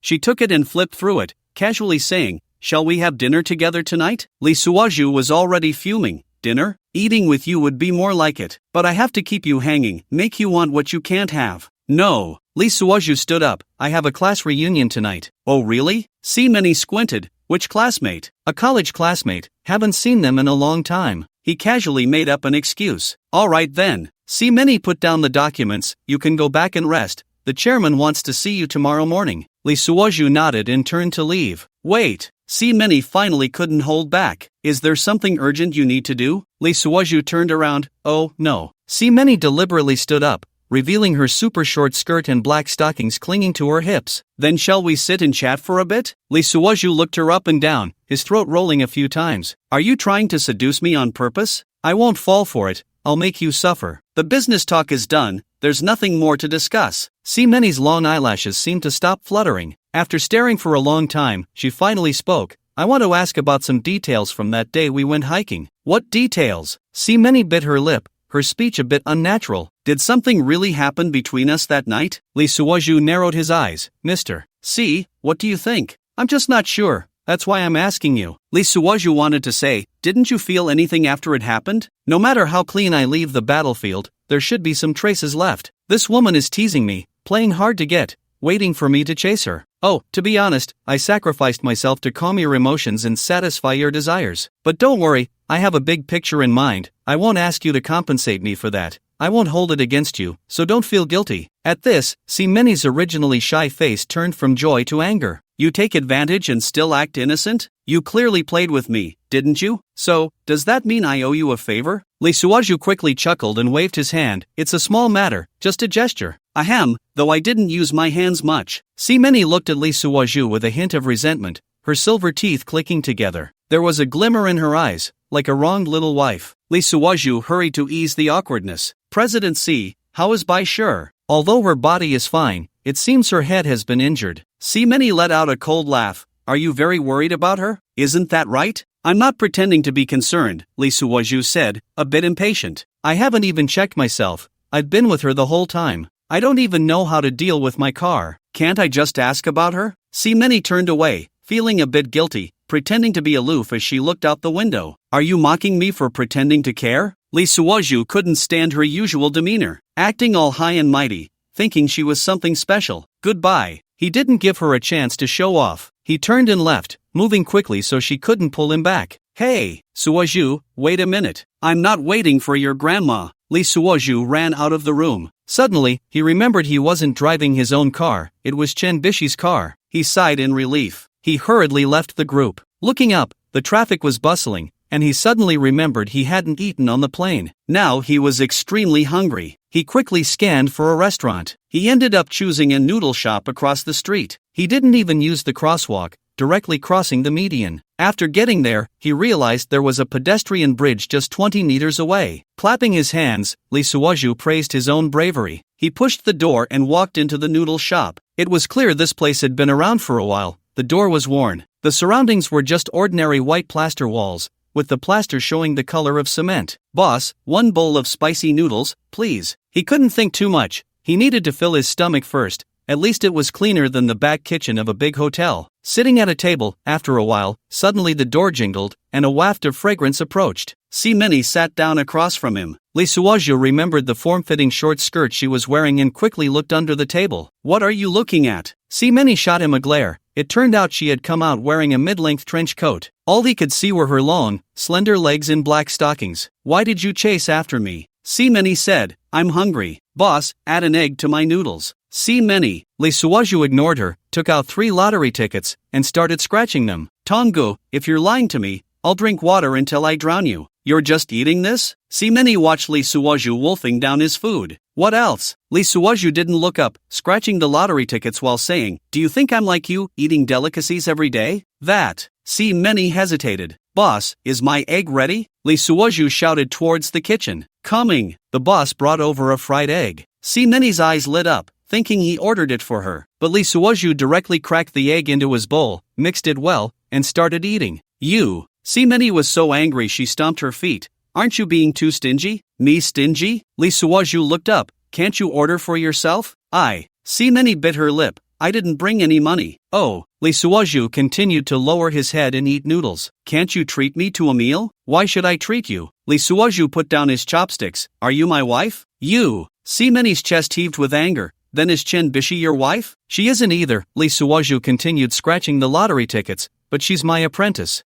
She took it and flipped through it, casually saying, Shall we have dinner together tonight? Lee Suoju was already fuming. Dinner? Eating with you would be more like it. But I have to keep you hanging, make you want what you can't have. No. Lee Suoju stood up. I have a class reunion tonight. Oh really? See Many squinted. Which classmate? A college classmate. Haven't seen them in a long time. He casually made up an excuse. Alright then. See Many put down the documents. You can go back and rest. The chairman wants to see you tomorrow morning. Lee Suoju nodded and turned to leave. Wait. See Many finally couldn't hold back. Is there something urgent you need to do? Lee Suoju turned around. Oh, no. See Many deliberately stood up, revealing her super short skirt and black stockings clinging to her hips. Then shall we sit and chat for a bit? Lee Suoju looked her up and down, his throat rolling a few times. Are you trying to seduce me on purpose? I won't fall for it. I'll make you suffer. The business talk is done. There's nothing more to discuss. See Many's long eyelashes seemed to stop fluttering. After staring for a long time, she finally spoke. I want to ask about some details from that day we went hiking. What details? See Many bit her lip, her speech a bit unnatural. Did something really happen between us that night? Lee Suoju narrowed his eyes. Mr. C, what do you think? I'm just not sure. That's why I'm asking you. Lee Suoju wanted to say, didn't you feel anything after it happened? No matter how clean I leave the battlefield, there should be some traces left. This woman is teasing me, playing hard to get, waiting for me to chase her. Oh, to be honest, I sacrificed myself to calm your emotions and satisfy your desires. But don't worry, I have a big picture in mind. I won't ask you to compensate me for that. I won't hold it against you, so don't feel guilty. At this, Simeni's originally shy face turned from joy to anger. You take advantage and still act innocent? You clearly played with me, didn't you? So, does that mean I owe you a favor? Lee Suaju quickly chuckled and waved his hand. It's a small matter, just a gesture. Ahem, though I didn't use my hands much. Simeni looked at Lee Suaju with a hint of resentment, her silver teeth clicking together. There was a glimmer in her eyes, like a wronged little wife. Lee Suaju hurried to ease the awkwardness. President C, how is Bai Sure? Although her body is fine, it seems her head has been injured. Simeni let out a cold laugh. Are you very worried about her? Isn't that right? I'm not pretending to be concerned, Lee Suaju said, a bit impatient. I haven't even checked myself. I've been with her the whole time. I don't even know how to deal with my car. Can't I just ask about her? Simeni turned away, feeling a bit guilty, pretending to be aloof as she looked out the window. Are you mocking me for pretending to care? Lee Suaju couldn't stand her usual demeanor, acting all high and mighty, thinking she was something special. Goodbye. He didn't give her a chance to show off. He turned and left, moving quickly so she couldn't pull him back. Hey, Suaju, wait a minute. I'm not waiting for your grandma. Lee Suaju ran out of the room. Suddenly, he remembered he wasn't driving his own car, it was Chen Bishi's car. He sighed in relief. He hurriedly left the group. Looking up, the traffic was bustling, and he suddenly remembered he hadn't eaten on the plane. Now he was extremely hungry. He quickly scanned for a restaurant. He ended up choosing a noodle shop across the street. He didn't even use the crosswalk, directly crossing the median. After getting there, he realized there was a pedestrian bridge just 20 meters away. Clapping his hands, Lee Suaju praised his own bravery. He pushed the door and walked into the noodle shop. It was clear this place had been around for a while. The door was worn. The surroundings were just ordinary white plaster walls, with the plaster showing the color of cement. Boss, 1 bowl of spicy noodles, please. He couldn't think too much. He needed to fill his stomach first. At least it was cleaner than the back kitchen of a big hotel. Sitting at a table, after a while, suddenly the door jingled, and a waft of fragrance approached. Simeni sat down across from him. Lee Suaju remembered the form-fitting short skirt she was wearing and quickly looked under the table. What are you looking at? Simeni shot him a glare. It turned out she had come out wearing a mid-length trench coat. All he could see were her long, slender legs in black stockings. Why did you chase after me? Simeni said, I'm hungry. Boss, add an egg to my noodles. Simeni. Lee Suaju ignored her, took out 3 lottery tickets, and started scratching them. Tongu, if you're lying to me, I'll drink water until I drown you. You're just eating this? Simeni watched Lee Suaju wolfing down his food. What else? Lee Suaju didn't look up, scratching the lottery tickets while saying, do you think I'm like you, eating delicacies every day? That. Simeni hesitated. Boss, is my egg ready? Lee Suaju shouted towards the kitchen. Coming. The boss brought over a fried egg. Simeni's eyes lit up, thinking he ordered it for her. But Lee Suaju directly cracked the egg into his bowl, mixed it well, and started eating. You. Simeni was so angry she stomped her feet. Aren't you being too stingy? Me stingy? Lee Suaju looked up. Can't you order for yourself? Simeni bit her lip. I didn't bring any money. Oh. Lee Suaju continued to lower his head and eat noodles. Can't you treat me to a meal? Why should I treat you? Lee Suaju put down his chopsticks. Are you my wife? You. Simeni's chest heaved with anger. Then is Chen Bishi your wife? She isn't either. Lee Suaju continued scratching the lottery tickets. But she's my apprentice.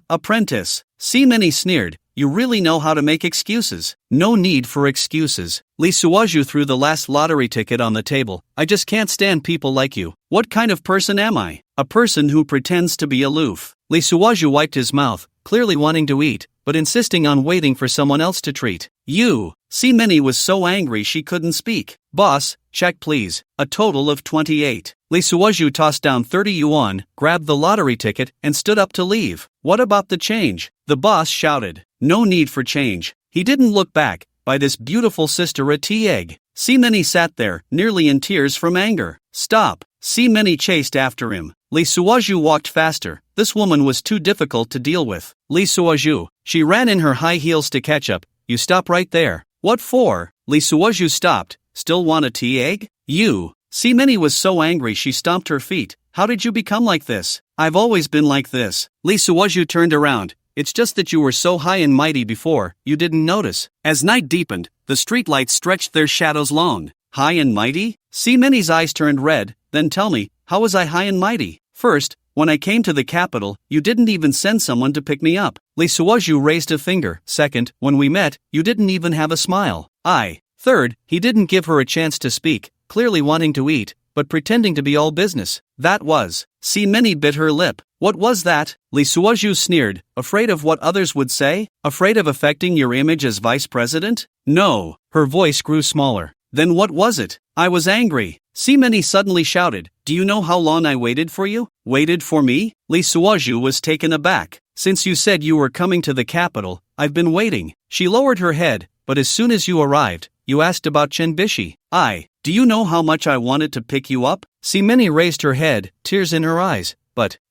Apprentice. Simeni sneered. You really know how to make excuses. No need for excuses. Lee Suaju threw the last lottery ticket on the table. I just can't stand people like you. What kind of person am I? A person who pretends to be aloof. Lee Suaju wiped his mouth, clearly wanting to eat, but insisting on waiting for someone else to treat. You. Simeni was so angry she couldn't speak. Boss, check please. A total of 28. Lee Suaju tossed down 30 yuan, grabbed the lottery ticket, and stood up to leave. What about the change? The boss shouted. No need for change. He didn't look back. By this beautiful sister a tea egg. Simeni sat there, nearly in tears from anger. Stop. Simeni chased after him. Lee Suaju walked faster. This woman was too difficult to deal with. Lee Suaju. She ran in her high heels to catch up. You stop right there. What for? Lee Suaju stopped. Still want a tea egg? You. Simeni was so angry she stomped her feet. How did you become like this? I've always been like this. Lee Suaju turned around. It's just that you were so high and mighty before, you didn't notice. As night deepened, the streetlights stretched their shadows long. High and mighty? See Minnie's eyes turned red. Then tell me, how was I high and mighty? First, when I came to the capital, you didn't even send someone to pick me up. Lee Suoju raised a finger. Second, when we met, you didn't even have a smile. Third, he didn't give her a chance to speak, clearly wanting to eat, but pretending to be all business. That was. See Minnie bit her lip. What was that? Lee Suoju sneered. Afraid of what others would say? Afraid of affecting your image as vice president? No. Her voice grew smaller. Then what was it? I was angry. See Minnie suddenly shouted. Do you know how long I waited for you? Waited for me? Lee Suoju was taken aback. Since you said you were coming to the capital, I've been waiting. She lowered her head, but as soon as you arrived, you asked about Chenbishi. Do you know how much I wanted to pick you up? See Minnie raised her head, tears in her eyes.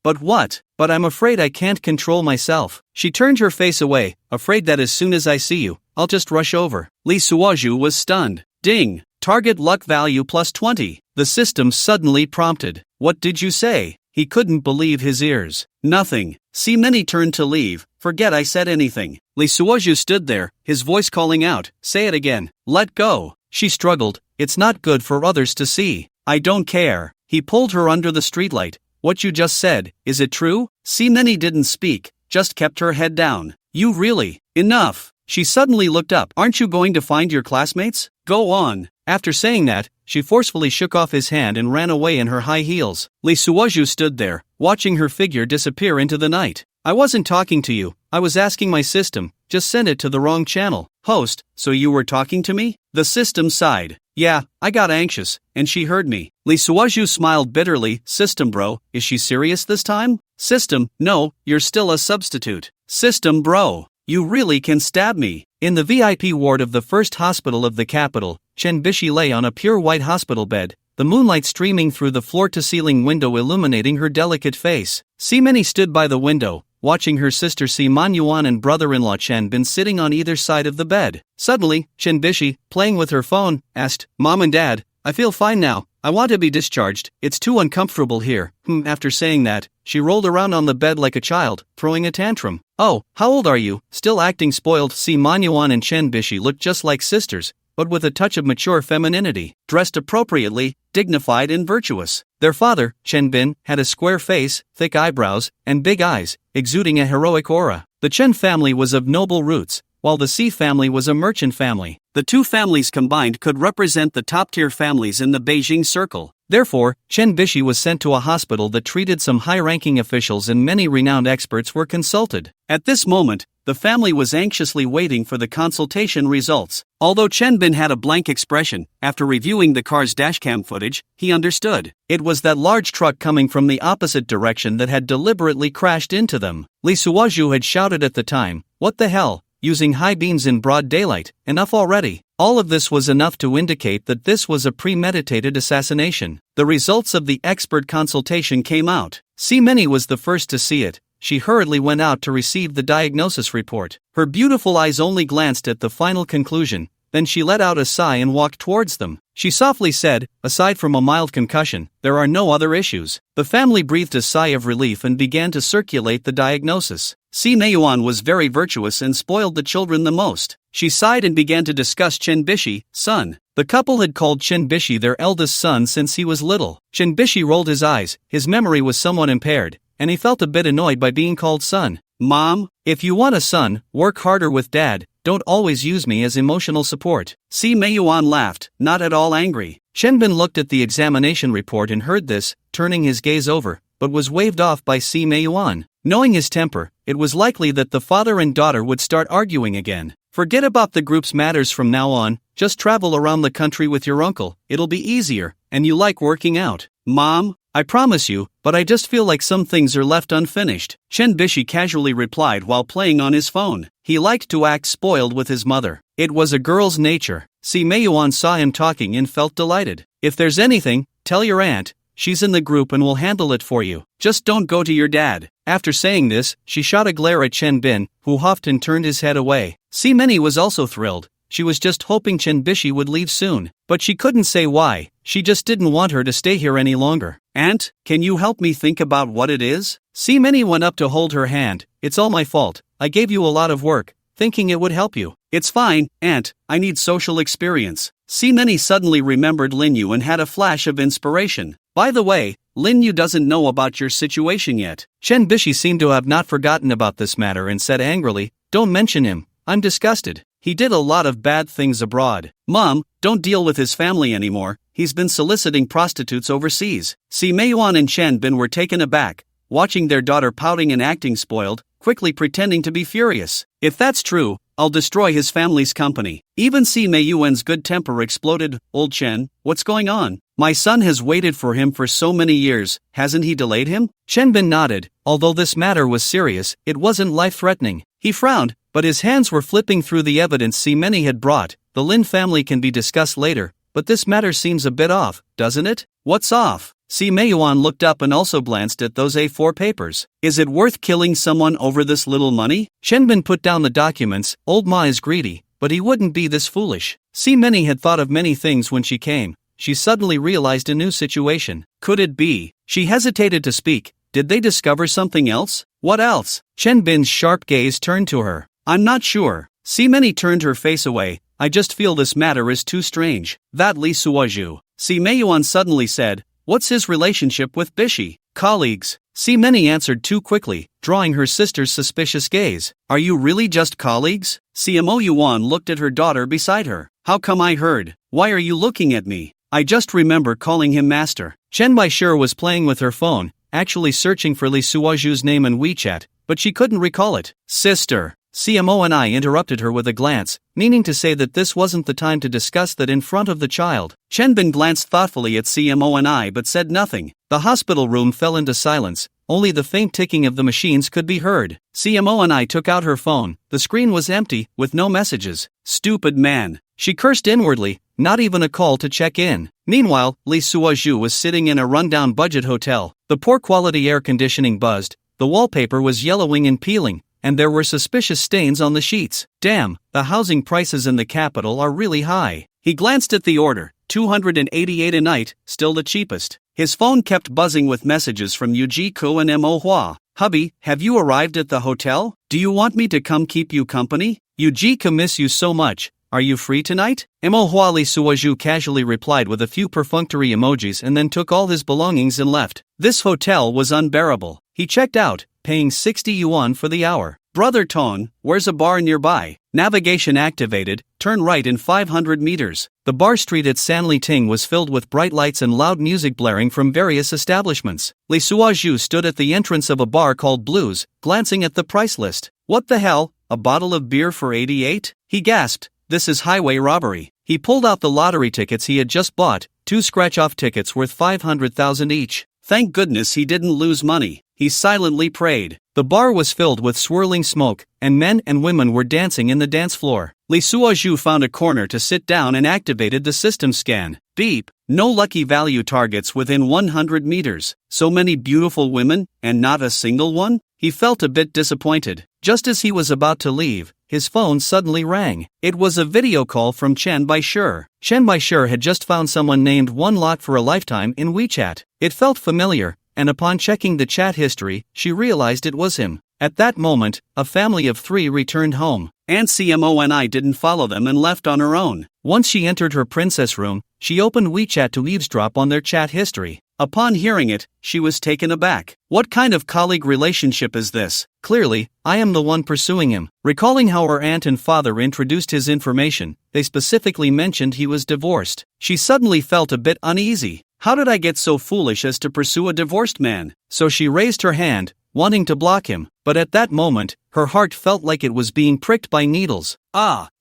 But what? But I'm afraid I can't control myself. She turned her face away, afraid that as soon as I see you, I'll just rush over. Lee Suoju was stunned. Ding! Target luck value plus 20. The system suddenly prompted. What did you say? He couldn't believe his ears. Nothing. See Minnie turned to leave. Forget I said anything. Lee Suoju stood there, his voice calling out. Say it again. Let go. She struggled. It's not good for others to see. I don't care. He pulled her under the streetlight. What you just said, is it true? See Minnie didn't speak, just kept her head down. You really? Enough. She suddenly looked up. Aren't you going to find your classmates? Go on. After saying that, she forcefully shook off his hand and ran away in her high heels. Lee Suoju stood there, watching her figure disappear into the night. I wasn't talking to you, I was asking my system, just sent it to the wrong channel. Host, so you were talking to me? The system sighed. Yeah, I got anxious, and she heard me. Lee Suoju smiled bitterly. System bro, is she serious this time? System, no, you're still a substitute. System bro, you really can stab me. In the VIP ward of the first hospital of the capital, Chenbishi lay on a pure white hospital bed, the moonlight streaming through the floor-to-ceiling window illuminating her delicate face. Minnie stood by the window, watching her sister Manhwa and brother-in-law Chenbin sitting on either side of the bed. Suddenly, Chenbishi, playing with her phone, asked, Mom and Dad, I feel fine now. I want to be discharged. It's too uncomfortable here. After saying that, she rolled around on the bed like a child, throwing a tantrum. Oh, how old are you? Still acting spoiled. Manhwa and Chenbishi looked just like sisters, but with a touch of mature femininity, dressed appropriately, dignified and virtuous. Their father, Chenbin, had a square face, thick eyebrows, and big eyes, exuding a heroic aura. The Chen family was of noble roots, while the Si family was a merchant family. The two families combined could represent the top-tier families in the Beijing circle. Therefore, Chenbishi was sent to a hospital that treated some high-ranking officials and many renowned experts were consulted. At this moment, the family was anxiously waiting for the consultation results. Although Chenbin had a blank expression, after reviewing the car's dashcam footage, he understood. It was that large truck coming from the opposite direction that had deliberately crashed into them. Lee Suoju had shouted at the time, "What the hell? Using high beams in broad daylight, enough already." All of this was enough to indicate that this was a premeditated assassination. The results of the expert consultation came out. Minnie was the first to see it. She hurriedly went out to receive the diagnosis report. Her beautiful eyes only glanced at the final conclusion, then she let out a sigh and walked towards them. She softly said, aside from a mild concussion, there are no other issues. The family breathed a sigh of relief and began to circulate the diagnosis. Mayuan was very virtuous and spoiled the children the most. She sighed and began to discuss Chenbishi, son. The couple had called Chenbishi their eldest son since he was little. Chenbishi rolled his eyes, his memory was somewhat impaired, and he felt a bit annoyed by being called son. Mom, if you want a son, work harder with dad, don't always use me as emotional support. Mayuan laughed, not at all angry. Chenbin looked at the examination report and heard this, turning his gaze over, but was waved off by Mayuan. Knowing his temper, it was likely that the father and daughter would start arguing again. Forget about the group's matters from now on, just travel around the country with your uncle, it'll be easier, and you like working out. Mom, I promise you, but I just feel like some things are left unfinished. Chenbishi casually replied while playing on his phone. He liked to act spoiled with his mother. It was a girl's nature. Mayuan saw him talking and felt delighted. If there's anything, tell your aunt. She's in the group and will handle it for you. Just don't go to your dad. After saying this, she shot a glare at Chenbin, who huffed and turned his head away. Minnie was also thrilled. She was just hoping Chenbishi would leave soon, but she couldn't say why. She just didn't want her to stay here any longer. Aunt, can you help me think about what it is? Minnie went up to hold her hand. It's all my fault. I gave you a lot of work, thinking it would help you. It's fine, Aunt, I need social experience. Simeni suddenly remembered Linyu and had a flash of inspiration. By the way, Linyu doesn't know about your situation yet. Chen Bishi seemed to have not forgotten about this matter and said angrily, don't mention him, I'm disgusted. He did a lot of bad things abroad. Mom, don't deal with his family anymore, he's been soliciting prostitutes overseas. Si Meiyuan and Chen Bin were taken aback, watching their daughter pouting and acting spoiled, quickly pretending to be furious. If that's true, I'll destroy his family's company. Even Si Meiyuan's good temper exploded. Old Chen, what's going on? My son has waited for him for so many years, hasn't he delayed him? Chen Bin nodded. Although this matter was serious, it wasn't life-threatening. He frowned, but his hands were flipping through the evidence Simeni had brought. The Lin family can be discussed later, but this matter seems a bit off, doesn't it? What's off? Si Meiyuan looked up and also glanced at those A4 papers. Is it worth killing someone over this little money? Chen Bin put down the documents. Old Ma is greedy, but he wouldn't be this foolish. Simeni had thought of many things when she came. She suddenly realized a new situation. Could it be? She hesitated to speak. Did they discover something else? What else? Chen Bin's sharp gaze turned to her. I'm not sure. Simeni turned her face away. I just feel this matter is too strange. That Li Suozhu. Si Meiyuan suddenly said, what's his relationship with Bishi? Colleagues. Simeni answered too quickly, drawing her sister's suspicious gaze. Are you really just colleagues? Mo Yuan looked at her daughter beside her. How come I heard? Why are you looking at me? I just remember calling him master. Chen Baishir was playing with her phone, actually searching for Li Suozhu's name in WeChat, but she couldn't recall it. Sister. CMO and I interrupted her with a glance, meaning to say that this wasn't the time to discuss that in front of the child. Chen Bin glanced thoughtfully at CMO and I but said nothing. The hospital room fell into silence, only the faint ticking of the machines could be heard. CMO and I took out her phone, the screen was empty, with no messages. Stupid man. She cursed inwardly, not even a call to check in. Meanwhile, Li Suozhu was sitting in a rundown budget hotel. The poor quality air conditioning buzzed, the wallpaper was yellowing and peeling, and there were suspicious stains on the sheets. Damn, the housing prices in the capital are really high. He glanced at the order, 288 a night, still the cheapest. His phone kept buzzing with messages from Yuji-ko and Mo.Hua. Hubby, have you arrived at the hotel? Do you want me to come keep you company? Yuji-ko miss you so much. Are you free tonight? Mo.Hua Li Suozhu casually replied with a few perfunctory emojis and then took all his belongings and left. This hotel was unbearable. He checked out, paying 60 yuan for the hour. Brother Ton, where's a bar nearby? Navigation activated, turn right in 500 meters. The bar street at Sanli Ting was filled with bright lights and loud music blaring from various establishments. Li Suozhu stood at the entrance of a bar called Blues, glancing at the price list. What the hell? A bottle of beer for 88? He gasped. This is highway robbery. He pulled out the lottery tickets he had just bought, 2 scratch-off tickets worth 500,000 each. Thank goodness he didn't lose money. He silently prayed. The bar was filled with swirling smoke, and men and women were dancing in the dance floor. Li Suozhu found a corner to sit down and activated the system scan. Beep. No lucky value targets within 100 meters. So many beautiful women, and not a single one? He felt a bit disappointed. Just as he was about to leave, his phone suddenly rang. It was a video call from Chen Baishir. Chen Baishir had just found someone named One Lot for a Lifetime in WeChat. It felt familiar, and upon checking the chat history, she realized it was him. At that moment, a family of 3 returned home. Aunt CMO and I didn't follow them and left on her own. Once she entered her princess room, she opened WeChat to eavesdrop on their chat history. Upon hearing it, she was taken aback. What kind of colleague relationship is this? Clearly, I am the one pursuing him. Recalling how her aunt and father introduced his information, they specifically mentioned he was divorced. She suddenly felt a bit uneasy. How did I get so foolish as to pursue a divorced man? So she raised her hand, wanting to block him, but at that moment, her heart felt like it was being pricked by needles.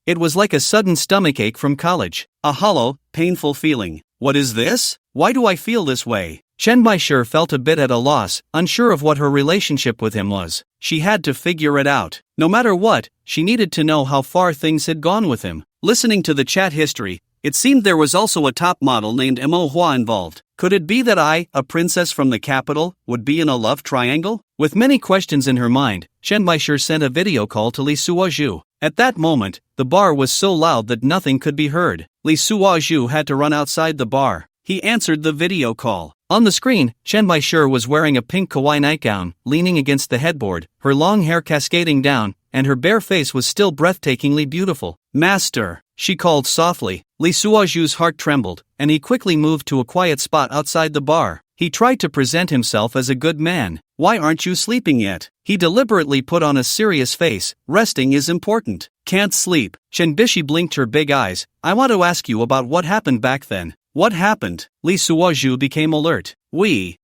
It was like a sudden stomachache from college. A hollow, painful feeling. What is this? Why do I feel this way? Chen Baishir felt a bit at a loss, unsure of what her relationship with him was. She had to figure it out. No matter what, she needed to know how far things had gone with him. Listening to the chat history, it seemed there was also a top model named Mo.Hua involved. Could it be that I, a princess from the capital, would be in a love triangle? With many questions in her mind, Chen Baishir sent a video call to Li Suozhu. At that moment, the bar was so loud that nothing could be heard. Li Suozhu had to run outside the bar. He answered the video call. On the screen, Chen Baishir was wearing a pink kawaii nightgown, leaning against the headboard, her long hair cascading down, and her bare face was still breathtakingly beautiful. "Master," she called softly. Lee Suoju's heart trembled, and he quickly moved to a quiet spot outside the bar. He tried to present himself as a good man. "Why aren't you sleeping yet?" He deliberately put on a serious face. "Resting is important." "Can't sleep." Shenbishi blinked her big eyes. "I want to ask you about what happened back then." "What happened?" Lee Suoju became alert.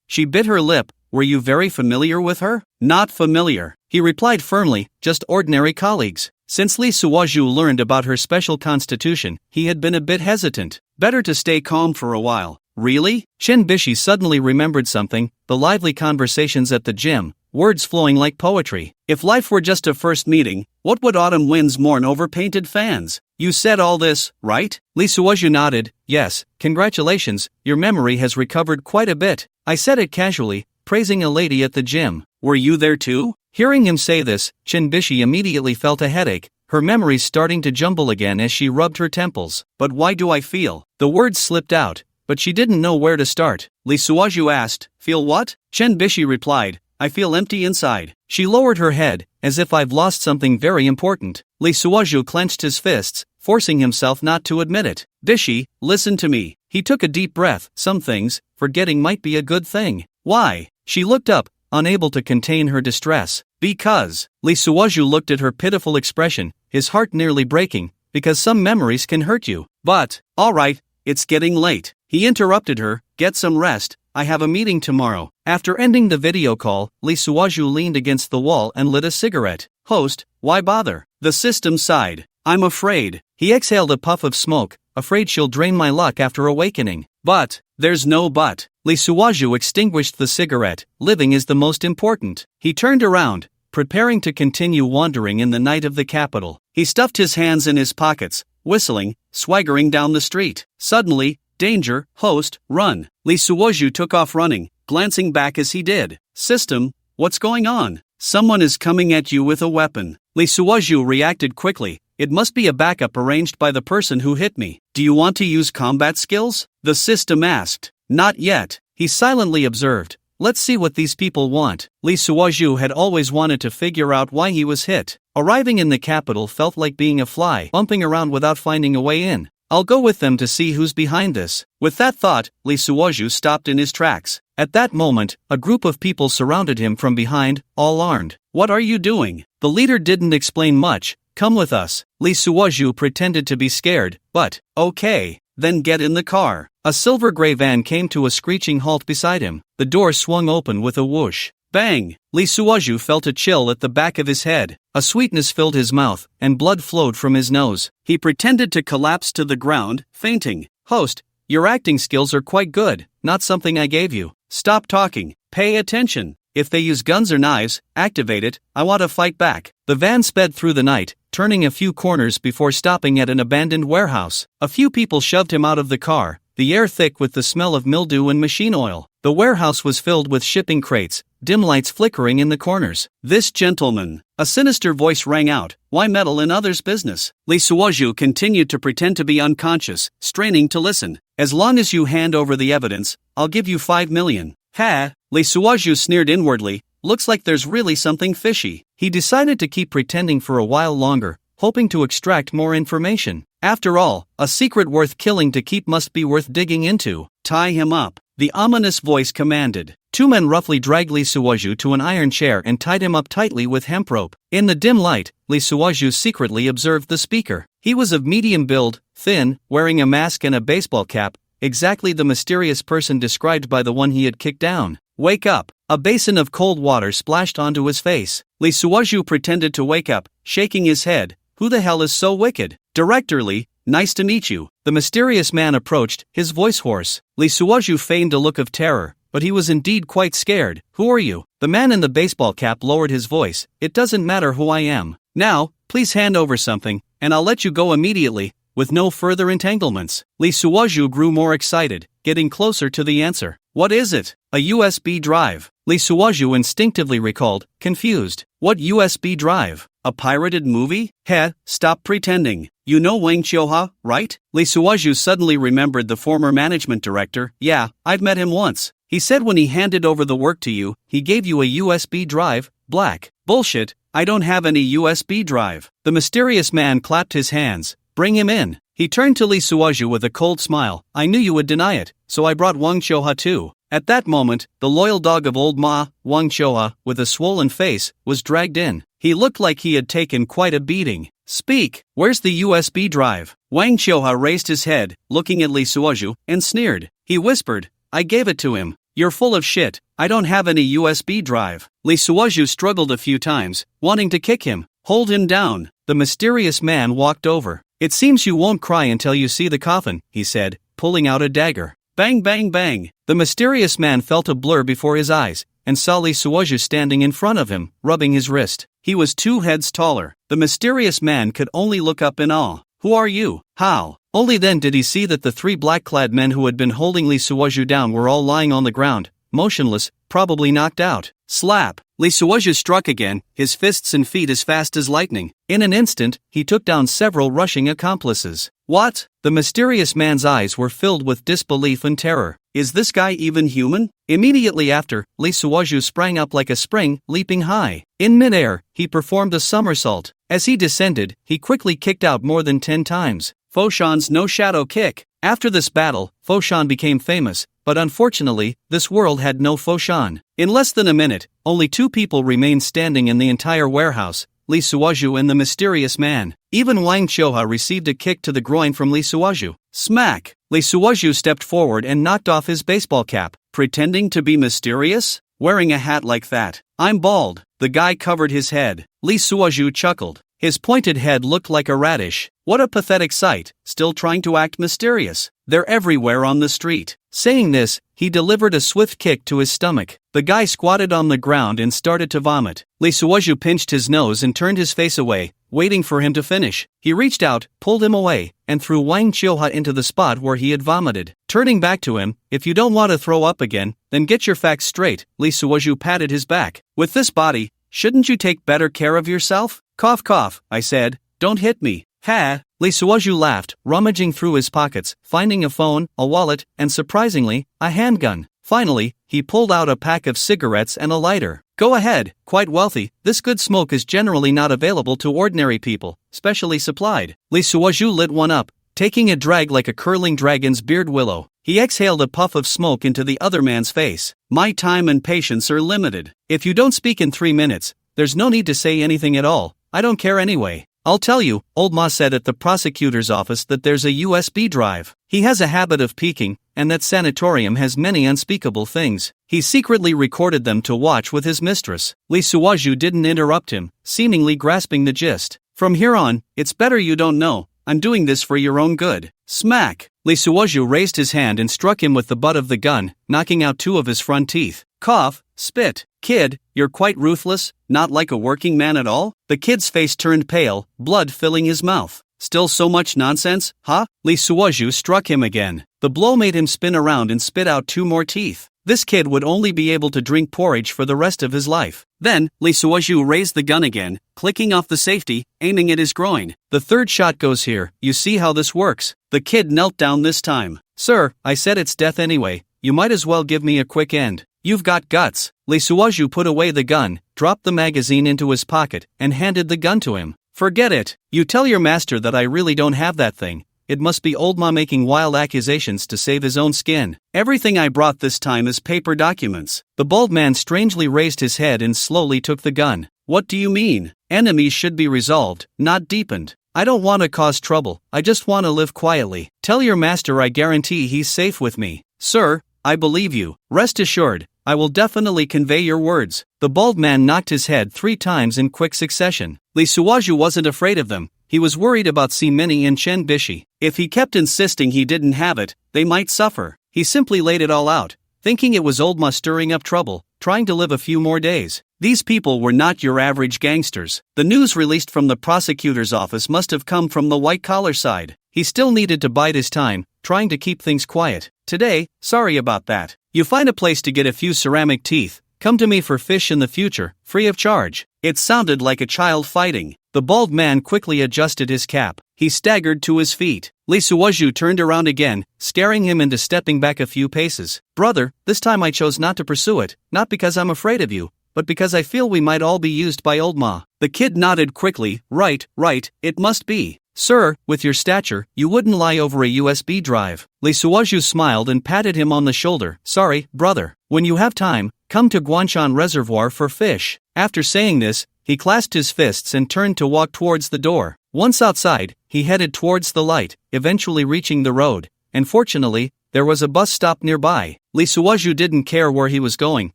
She bit her lip. "Were you very familiar with her?" "Not familiar," he replied firmly, "just ordinary colleagues." Since Lee Suoju learned about her special constitution, he had been a bit hesitant. Better to stay calm for a while. "Really?" Shinbishi suddenly remembered something, the lively conversations at the gym, words flowing like poetry. "If life were just a first meeting, what would autumn winds mourn over painted fans?" "You said all this, right?" Lee Suoju nodded. "Yes, congratulations, your memory has recovered quite a bit." I said it casually, praising a lady at the gym. "Were you there too?" Hearing him say this, Shinbishi immediately felt a headache, her memories starting to jumble again as she rubbed her temples. "But why do I feel?" The words slipped out, but she didn't know where to start. Lee Suoju asked, "Feel what?" Shinbishi replied, "I feel empty inside." She lowered her head, as if I've lost something very important. Lee Suoju clenched his fists, forcing himself not to admit it. "Bishi, listen to me." He took a deep breath. "Some things, forgetting might be a good thing." "Why?" She looked up, unable to contain her distress. "Because." Lee Suoju looked at her pitiful expression, his heart nearly breaking, "because some memories can hurt you." "But, all right, it's getting late." He interrupted her. "Get some rest, I have a meeting tomorrow." After ending the video call, Lee Suoju leaned against the wall and lit a cigarette. "Host, why bother?" The system sighed. "I'm afraid." He exhaled a puff of smoke, "Afraid she'll drain my luck after awakening." "But." "There's no but." Lee Suoju extinguished the cigarette. "Living is the most important." He turned around, preparing to continue wandering in the night of the capital. He stuffed his hands in his pockets, whistling, swaggering down the street. Suddenly, "Danger, host, run." Lee Suoju took off running, glancing back as he did. "System, what's going on?" "Someone is coming at you with a weapon." Lee Suoju reacted quickly. "It must be a backup arranged by the person who hit me." "Do you want to use combat skills?" the system asked. "Not yet," he silently observed. "Let's see what these people want." Lee Suoju had always wanted to figure out why he was hit. Arriving in the capital felt like being a fly, bumping around without finding a way in. "I'll go with them to see who's behind this." With that thought, Lee Suoju stopped in his tracks. At that moment, a group of people surrounded him from behind, all armed. "What are you doing?" The leader didn't explain much. "Come with us." Lee Suoju pretended to be scared, but, "Okay, then get in the car." A silver gray van came to a screeching halt beside him. The door swung open with a whoosh. Bang! Lee Suoju felt a chill at the back of his head. A sweetness filled his mouth, and blood flowed from his nose. He pretended to collapse to the ground, fainting. "Host, your acting skills are quite good, not something I gave you." "Stop talking, pay attention. If they use guns or knives, activate it, I want to fight back." The van sped through the night, turning a few corners before stopping at an abandoned warehouse. A few people shoved him out of the car, the air thick with the smell of mildew and machine oil. The warehouse was filled with shipping crates, dim lights flickering in the corners. "This gentleman," a sinister voice rang out, "why meddle in others' business?" Lee Suoju continued to pretend to be unconscious, straining to listen. "As long as you hand over the evidence, I'll give you 5 million. "Ha!" Lee Suoju sneered inwardly. "Looks like there's really something fishy." He decided to keep pretending for a while longer, hoping to extract more information. After all, a secret worth killing to keep must be worth digging into. "Tie him up," the ominous voice commanded. Two men roughly dragged Lee Suoju to an iron chair and tied him up tightly with hemp rope. In the dim light, Lee Suoju secretly observed the speaker. He was of medium build, thin, wearing a mask and a baseball cap, exactly the mysterious person described by the one he had kicked down. "Wake up!" A basin of cold water splashed onto his face. Lee Suoju pretended to wake up, shaking his head. "Who the hell is so wicked?" "Director Lee, nice to meet you." The mysterious man approached, his voice hoarse. Lee Suoju feigned a look of terror, but he was indeed quite scared. "Who are you?" The man in the baseball cap lowered his voice. "It doesn't matter who I am. Now, please hand over something, and I'll let you go immediately, with no further entanglements." Lee Suoju grew more excited, getting closer to the answer. "What is it?" "A USB drive." Lee Suoju instinctively recalled, confused. "What USB drive? A pirated movie?" "Heh, stop pretending. You know Wang Qiuha, right?" Lee Suoju suddenly remembered the former management director. "Yeah, I've met him once. He said when he handed over the work to you, he gave you a USB drive." "Black. Bullshit. I don't have any USB drive. The mysterious man clapped his hands. Bring him in. He turned to Lee Suoju with a cold smile. I knew you would deny it, so I brought Wang Qiuhua too. At that moment, the loyal dog of old Ma, Wang Qiuhua, with a swollen face, was dragged in. He looked like he had taken quite a beating. Speak, where's the USB drive? Wang Qiuhua raised his head, looking at Lee Suoju, and sneered. He whispered, I gave it to him. You're full of shit. I don't have any USB drive. Lee Suoju struggled a few times, wanting to kick him. Hold him down. The mysterious man walked over. It seems you won't cry until you see the coffin, he said, pulling out a dagger. Bang bang bang. The mysterious man felt a blur before his eyes, and saw Lee Suoju standing in front of him, rubbing his wrist. He was 2 heads taller. The mysterious man could only look up in awe. Who are you? How? Only then did he see that the 3 black-clad men who had been holding Lee Suoju down were all lying on the ground, motionless, probably knocked out. Slap! Lee Suoju struck again, his fists and feet as fast as lightning. In an instant, he took down several rushing accomplices. What? The mysterious man's eyes were filled with disbelief and terror. Is this guy even human? Immediately after, Lee Suoju sprang up like a spring, leaping high. In midair, he performed a somersault. As he descended, he quickly kicked out more than 10 times. Foshan's no-shadow kick. After this battle, Foshan became famous, but unfortunately, this world had no Foshan. In less than a minute, only 2 people remained standing in the entire warehouse, Lee Suoju and the mysterious man. Even Wang Qiuhua received a kick to the groin from Lee Suoju. Smack! Lee Suoju stepped forward and knocked off his baseball cap. Pretending to be mysterious? Wearing a hat like that. I'm bald. The guy covered his head. Lee Suoju chuckled. His pointed head looked like a radish. What a pathetic sight, still trying to act mysterious. They're everywhere on the street. Saying this, he delivered a swift kick to his stomach. The guy squatted on the ground and started to vomit. Lee Suoju pinched his nose and turned his face away, waiting for him to finish. He reached out, pulled him away, and threw Wang Qiuhua into the spot where he had vomited. Turning back to him, if you don't want to throw up again, then get your facts straight. Lee Suoju patted his back. With this body, shouldn't you take better care of yourself? Cough cough, I said. Don't hit me. Ha! Lee Suoju laughed, rummaging through his pockets, finding a phone, a wallet, and surprisingly, a handgun. Finally, he pulled out a pack of cigarettes and a lighter. Go ahead, quite wealthy, this good smoke is generally not available to ordinary people, specially supplied. Lee Suoju lit one up, taking a drag like a curling dragon's beard willow. He exhaled a puff of smoke into the other man's face. My time and patience are limited. If you don't speak in 3 minutes, there's no need to say anything at all. I don't care anyway. I'll tell you, old Ma said at the prosecutor's office that there's a USB drive. He has a habit of peeking, and that sanatorium has many unspeakable things. He secretly recorded them to watch with his mistress. Lee Suoju didn't interrupt him, seemingly grasping the gist. From here on, it's better you don't know. I'm doing this for your own good. Smack! Lee Suoju raised his hand and struck him with the butt of the gun, knocking out 2 of his front teeth. Cough, spit. Kid, you're quite ruthless, not like a working man at all? The kid's face turned pale, blood filling his mouth. Still so much nonsense, huh? Lee Suoju struck him again. The blow made him spin around and spit out 2 more teeth. This kid would only be able to drink porridge for the rest of his life. Then, Lee Suoju raised the gun again, clicking off the safety, aiming at his groin. The 3rd shot goes here, you see how this works. The kid knelt down this time. Sir, I said it's death anyway, you might as well give me a quick end. You've got guts. Lee Suoju put away the gun, dropped the magazine into his pocket, and handed the gun to him. Forget it. You tell your master that I really don't have that thing. It must be old Ma making wild accusations to save his own skin. Everything I brought this time is paper documents. The bald man strangely raised his head and slowly took the gun. What do you mean? Enemies should be resolved, not deepened. I don't want to cause trouble, I just want to live quietly. Tell your master I guarantee he's safe with me. Sir, I believe you. Rest assured, I will definitely convey your words. The bald man knocked his head 3 times in quick succession. Lee Suoju wasn't afraid of them. He was worried about Simini and Chen Bishi. If he kept insisting he didn't have it, they might suffer. He simply laid it all out, thinking it was old Ma stirring up trouble, trying to live a few more days. These people were not your average gangsters. The news released from the prosecutor's office must have come from the white-collar side. He still needed to bide his time, trying to keep things quiet. Today, sorry about that. You find a place to get a few ceramic teeth. Come to me for fish in the future, free of charge. It sounded like a child fighting. The bald man quickly adjusted his cap. He staggered to his feet. Lee Suoju turned around again, scaring him into stepping back a few paces. Brother, this time I chose not to pursue it, not because I'm afraid of you, but because I feel we might all be used by old Ma. The kid nodded quickly. Right, it must be. Sir, with your stature, you wouldn't lie over a USB drive. Lee Suozhu smiled and patted him on the shoulder. Sorry, brother. When you have time, come to Guanshan Reservoir for fish. After saying this, he clasped his fists and turned to walk towards the door. Once outside, he headed towards the light, eventually reaching the road. And fortunately, there was a bus stop nearby. Lee Suozhu didn't care where he was going,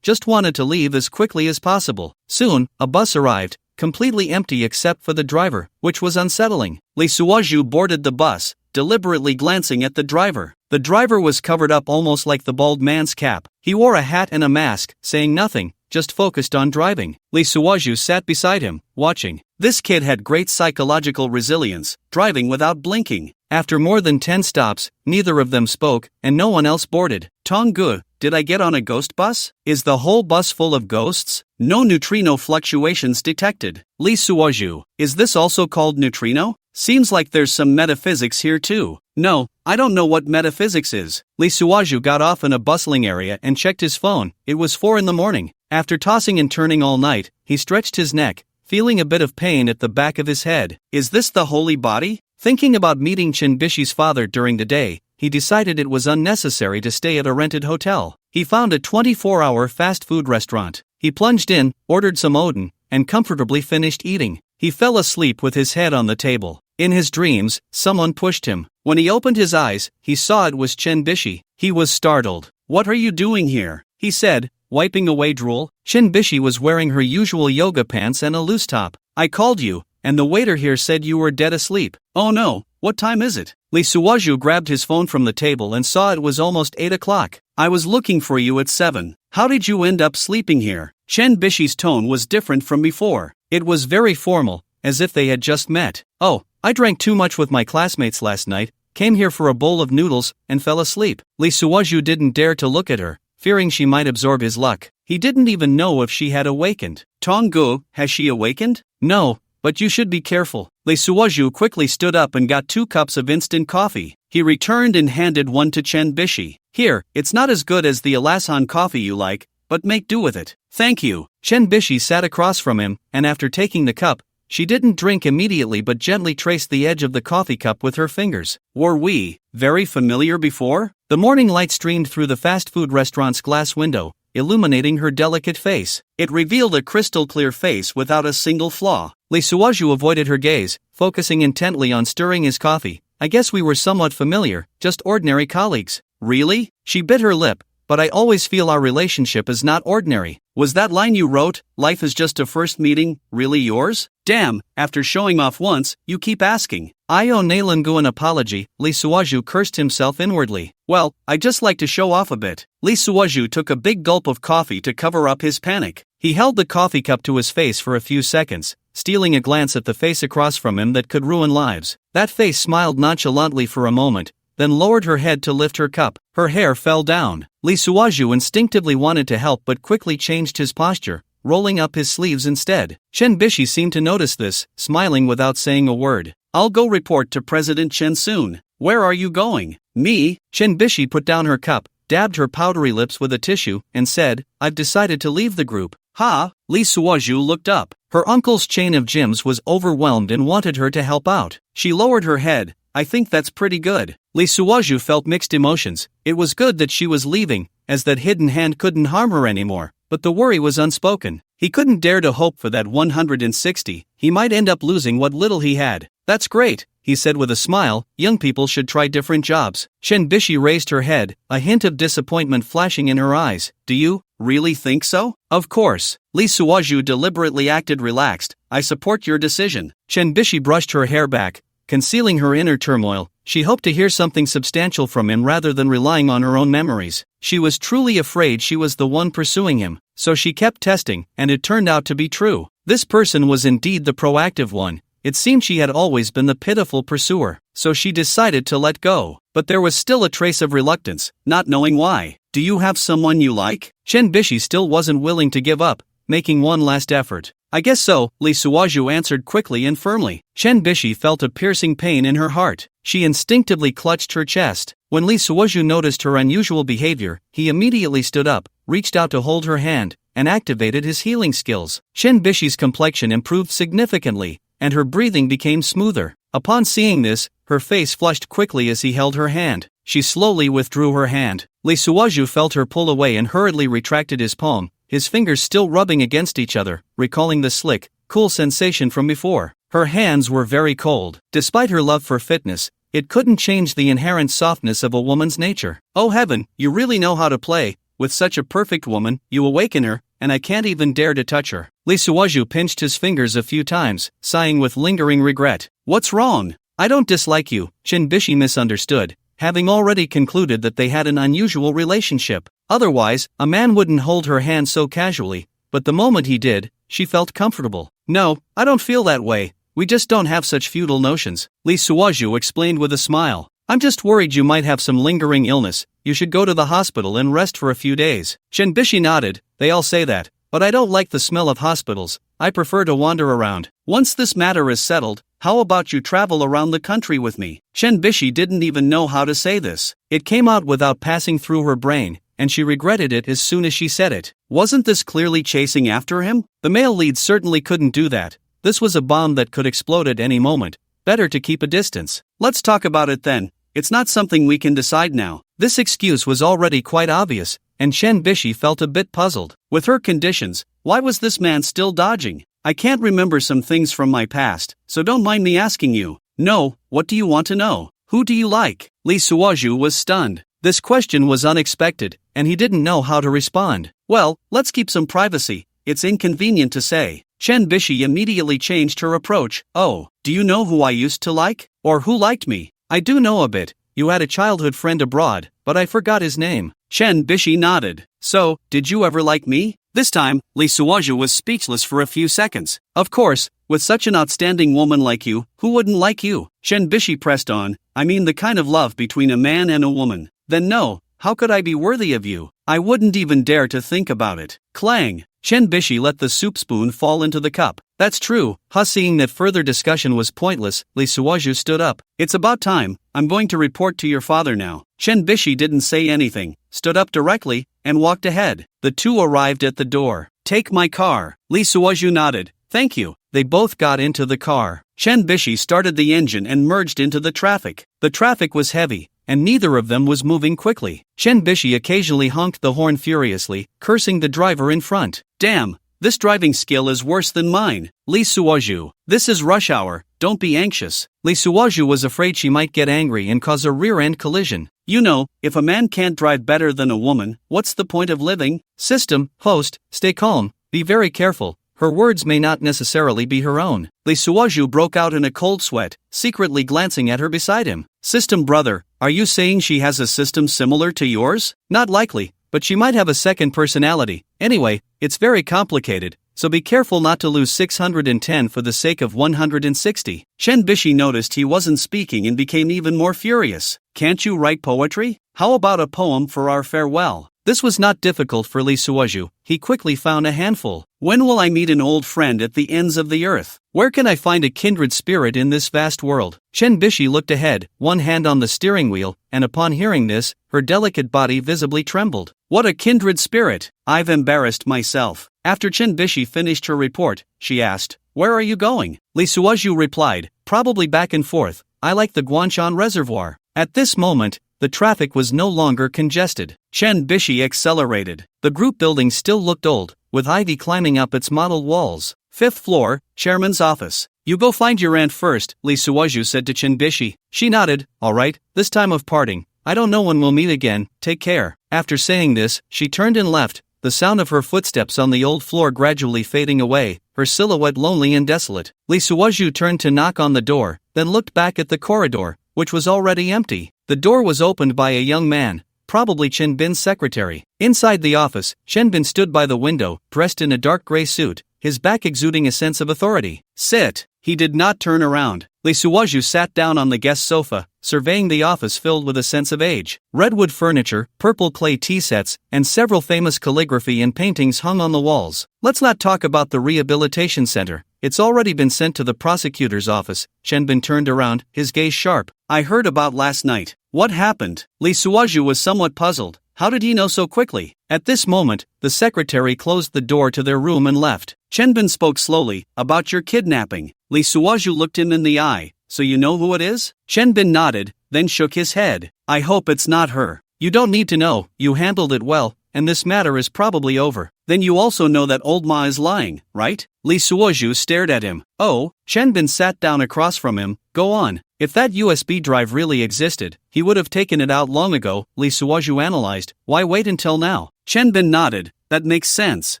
just wanted to leave as quickly as possible. Soon, a bus arrived, completely empty except for the driver, which was unsettling. Lee Suozhu boarded the bus, deliberately glancing at the driver. The driver was covered up almost like the bald man's cap. He wore a hat and a mask, saying nothing, just focused on driving. Lee Suozhu sat beside him, watching. This kid had great psychological resilience, driving without blinking. After more than 10 stops, neither of them spoke, and no one else boarded. Tonggu, did I get on a ghost bus? Is the whole bus full of ghosts? No neutrino fluctuations detected. Lee Suozhu, is this also called neutrino? Seems like there's some metaphysics here too. No, I don't know what metaphysics is. Lee Suozhu got off in a bustling area and checked his phone. It was 4 in the morning. After tossing and turning all night, he stretched his neck, feeling a bit of pain at the back of his head. Is this the holy body? Thinking about meeting Chinbishi's father during the day, he decided it was unnecessary to stay at a rented hotel. He found a 24-hour fast food restaurant. He plunged in, ordered some oden, and comfortably finished eating. He fell asleep with his head on the table. In his dreams, someone pushed him. When he opened his eyes, he saw it was Chinbishi. He was startled. What are you doing here? He said, wiping away drool. Chinbishi was wearing her usual yoga pants and a loose top. I called you, and the waiter here said you were dead asleep. Oh no, what time is it? Lee Suozhu grabbed his phone from the table and saw it was almost 8 o'clock. I was looking for you at 7. How did you end up sleeping here? Chinbishi's tone was different from before. It was very formal, as if they had just met. Oh, I drank too much with my classmates last night, came here for a bowl of noodles, and fell asleep. Lee Suozhu didn't dare to look at her, fearing she might absorb his luck. He didn't even know if she had awakened. Tonggu, has she awakened? No, but you should be careful. Lee Suozhu quickly stood up and got 2 cups of instant coffee. He returned and handed one to Chinbishi. Here, it's not as good as the Alasan coffee you like, but make do with it. Thank you. Chinbishi sat across from him, and after taking the cup, she didn't drink immediately but gently traced the edge of the coffee cup with her fingers. Were we very familiar before? The morning light streamed through the fast food restaurant's glass window, illuminating her delicate face. It revealed a crystal-clear face without a single flaw. Lee Suozhu avoided her gaze, focusing intently on stirring his coffee. I guess we were somewhat familiar, just ordinary colleagues. Really? She bit her lip, but I always feel our relationship is not ordinary. Was that line you wrote, life is just a first meeting, really yours? Damn, after showing off once, you keep asking. I owe Nalangu an apology. Lee Suozhu cursed himself inwardly. Well, I just like to show off a bit. Lee Suozhu took a big gulp of coffee to cover up his panic. He held the coffee cup to his face for a few seconds, stealing a glance at the face across from him that could ruin lives. That face smiled nonchalantly for a moment, then lowered her head to lift her cup. Her hair fell down. Lee Suozhu instinctively wanted to help but quickly changed his posture, rolling up his sleeves instead. Chinbishi seemed to notice this, smiling without saying a word. I'll go report to President Chen soon. Where are you going? Me? Chinbishi put down her cup, dabbed her powdery lips with a tissue, and said, I've decided to leave the group. Ha? Lee Suozhu looked up. Her uncle's chain of gyms was overwhelmed and wanted her to help out. She lowered her head. I think that's pretty good. Lee Suozhu felt mixed emotions. It was good that she was leaving, as that hidden hand couldn't harm her anymore, but the worry was unspoken. He couldn't dare to hope for that 160, he might end up losing what little he had. That's great, he said with a smile, young people should try different jobs. Chinbishi raised her head, a hint of disappointment flashing in her eyes. Do you really think so? Of course. Lee Suozhu deliberately acted relaxed. I support your decision. Chinbishi brushed her hair back, concealing her inner turmoil. She hoped to hear something substantial from him rather than relying on her own memories. She was truly afraid she was the one pursuing him, so she kept testing, and it turned out to be true. This person was indeed the proactive one. It seemed she had always been the pitiful pursuer, so she decided to let go. But there was still a trace of reluctance, not knowing why. Do you have someone you like? Chinbishi still wasn't willing to give up, making one last effort. I guess so, Lee Suozhu answered quickly and firmly. Chinbishi felt a piercing pain in her heart. She instinctively clutched her chest. When Lee Suozhu noticed her unusual behavior, he immediately stood up, reached out to hold her hand, and activated his healing skills. Chen Bishi's complexion improved significantly, and her breathing became smoother. Upon seeing this, her face flushed quickly as he held her hand. She slowly withdrew her hand. Lee Suozhu felt her pull away and hurriedly retracted his palm, his fingers still rubbing against each other, recalling the slick, cool sensation from before. Her hands were very cold. Despite her love for fitness, it couldn't change the inherent softness of a woman's nature. Oh heaven, you really know how to play. With such a perfect woman, you awaken her, and I can't even dare to touch her. Lee Suozhu pinched his fingers a few times, sighing with lingering regret. What's wrong? I don't dislike you, Chen Bishi misunderstood, having already concluded that they had an unusual relationship. Otherwise, a man wouldn't hold her hand so casually, but the moment he did, she felt comfortable. No, I don't feel that way. We just don't have such futile notions, Lee Suozhu explained with a smile. I'm just worried you might have some lingering illness. You should go to the hospital and rest for a few days. Chen Bishi nodded. They all say that, but I don't like the smell of hospitals. I prefer to wander around. Once this matter is settled, how about you travel around the country with me? Chen Bishi didn't even know how to say this. It came out without passing through her brain, and she regretted it as soon as she said it. Wasn't this clearly chasing after him? The male lead certainly couldn't do that. This was a bomb that could explode at any moment. Better to keep a distance. Let's talk about it then. It's not something we can decide now. This excuse was already quite obvious, and Chen Bishi felt a bit puzzled. With her conditions, why was this man still dodging? I can't remember some things from my past, so don't mind me asking you. No, what do you want to know? Who do you like? Lee Suozhu was stunned. This question was unexpected, and he didn't know how to respond. Well, let's keep some privacy. It's inconvenient to say. Chen Bishi immediately changed her approach. Oh, do you know who I used to like? Or who liked me? I do know a bit. You had a childhood friend abroad, but I forgot his name. Chen Bishi nodded. So, did you ever like me? This time, Lee Suozhu was speechless for a few seconds. Of course, with such an outstanding woman like you, who wouldn't like you? Chen Bishi pressed on. I mean the kind of love between a man and a woman. Then no, how could I be worthy of you? I wouldn't even dare to think about it. Clang! Chen Bishi let the soup spoon fall into the cup. That's true. Seeing that further discussion was pointless, Lee Suozhu stood up. It's about time. I'm going to report to your father now. Chen Bishi didn't say anything, stood up directly, and walked ahead. The two arrived at the door. Take my car. Lee Suozhu nodded. Thank you. They both got into the car. Chen Bishi started the engine and merged into the traffic. The traffic was heavy, and neither of them was moving quickly. Chen Bishi occasionally honked the horn furiously, cursing the driver in front. Damn, this driving skill is worse than mine. Lee Suozhu, this is rush hour, don't be anxious. Lee Suozhu was afraid she might get angry and cause a rear-end collision. You know, if a man can't drive better than a woman, what's the point of living? System, host, stay calm, be very careful. Her words may not necessarily be her own. Lee Suozhu broke out in a cold sweat, secretly glancing at her beside him. System brother, are you saying she has a system similar to yours? Not likely, but she might have a second personality. Anyway, it's very complicated, so be careful not to lose 610 for the sake of 160. Chen Bishi noticed he wasn't speaking and became even more furious. Can't you write poetry? How about a poem for our farewell? This was not difficult for Lee Suozhu. He quickly found a handful. When will I meet an old friend at the ends of the earth? Where can I find a kindred spirit in this vast world? Chen Bishi looked ahead, one hand on the steering wheel, and upon hearing this, her delicate body visibly trembled. What a kindred spirit! I've embarrassed myself. After Chen Bishi finished her report, she asked, where are you going? Lee Suozhu replied, probably back and forth. I like the Guanshan Reservoir. At this moment, the traffic was no longer congested. Chen Bishi accelerated. The group building still looked old, with ivy climbing up its mottled walls. 5th floor, chairman's office. You go find your aunt first, Lee Suozhu said to Chen Bishi. She nodded. All right, this time of parting. I don't know when we'll meet again, take care. After saying this, she turned and left, the sound of her footsteps on the old floor gradually fading away, her silhouette lonely and desolate. Lee Suozhu turned to knock on the door, then looked back at the corridor, which was already empty. The door was opened by a young man, probably Chen Bin's secretary. Inside the office, Chen Bin stood by the window, dressed in a dark gray suit, his back exuding a sense of authority. Sit! He did not turn around. Lee Suozhu sat down on the guest sofa, surveying the office filled with a sense of age. Redwood furniture, purple clay tea sets, and several famous calligraphy and paintings hung on the walls. Let's not talk about the rehabilitation center. It's already been sent to the prosecutor's office. Chen Bin turned around, his gaze sharp. I heard about last night. What happened? Lee Suozhu was somewhat puzzled. How did he know so quickly? At this moment, the secretary closed the door to their room and left. Chenbin spoke slowly, about your kidnapping. Lee Suaju looked him in the eye. So you know who it is? Chenbin nodded, then shook his head. I hope it's not her. You don't need to know, you handled it well, and this matter is probably over. Then you also know that old Ma is lying, right? Lee Suoju stared at him. Oh, Chenbin sat down across from him. Go on. If that USB drive really existed, he would have taken it out long ago, Lee Suoju analyzed. Why wait until now? Chenbin nodded. That makes sense.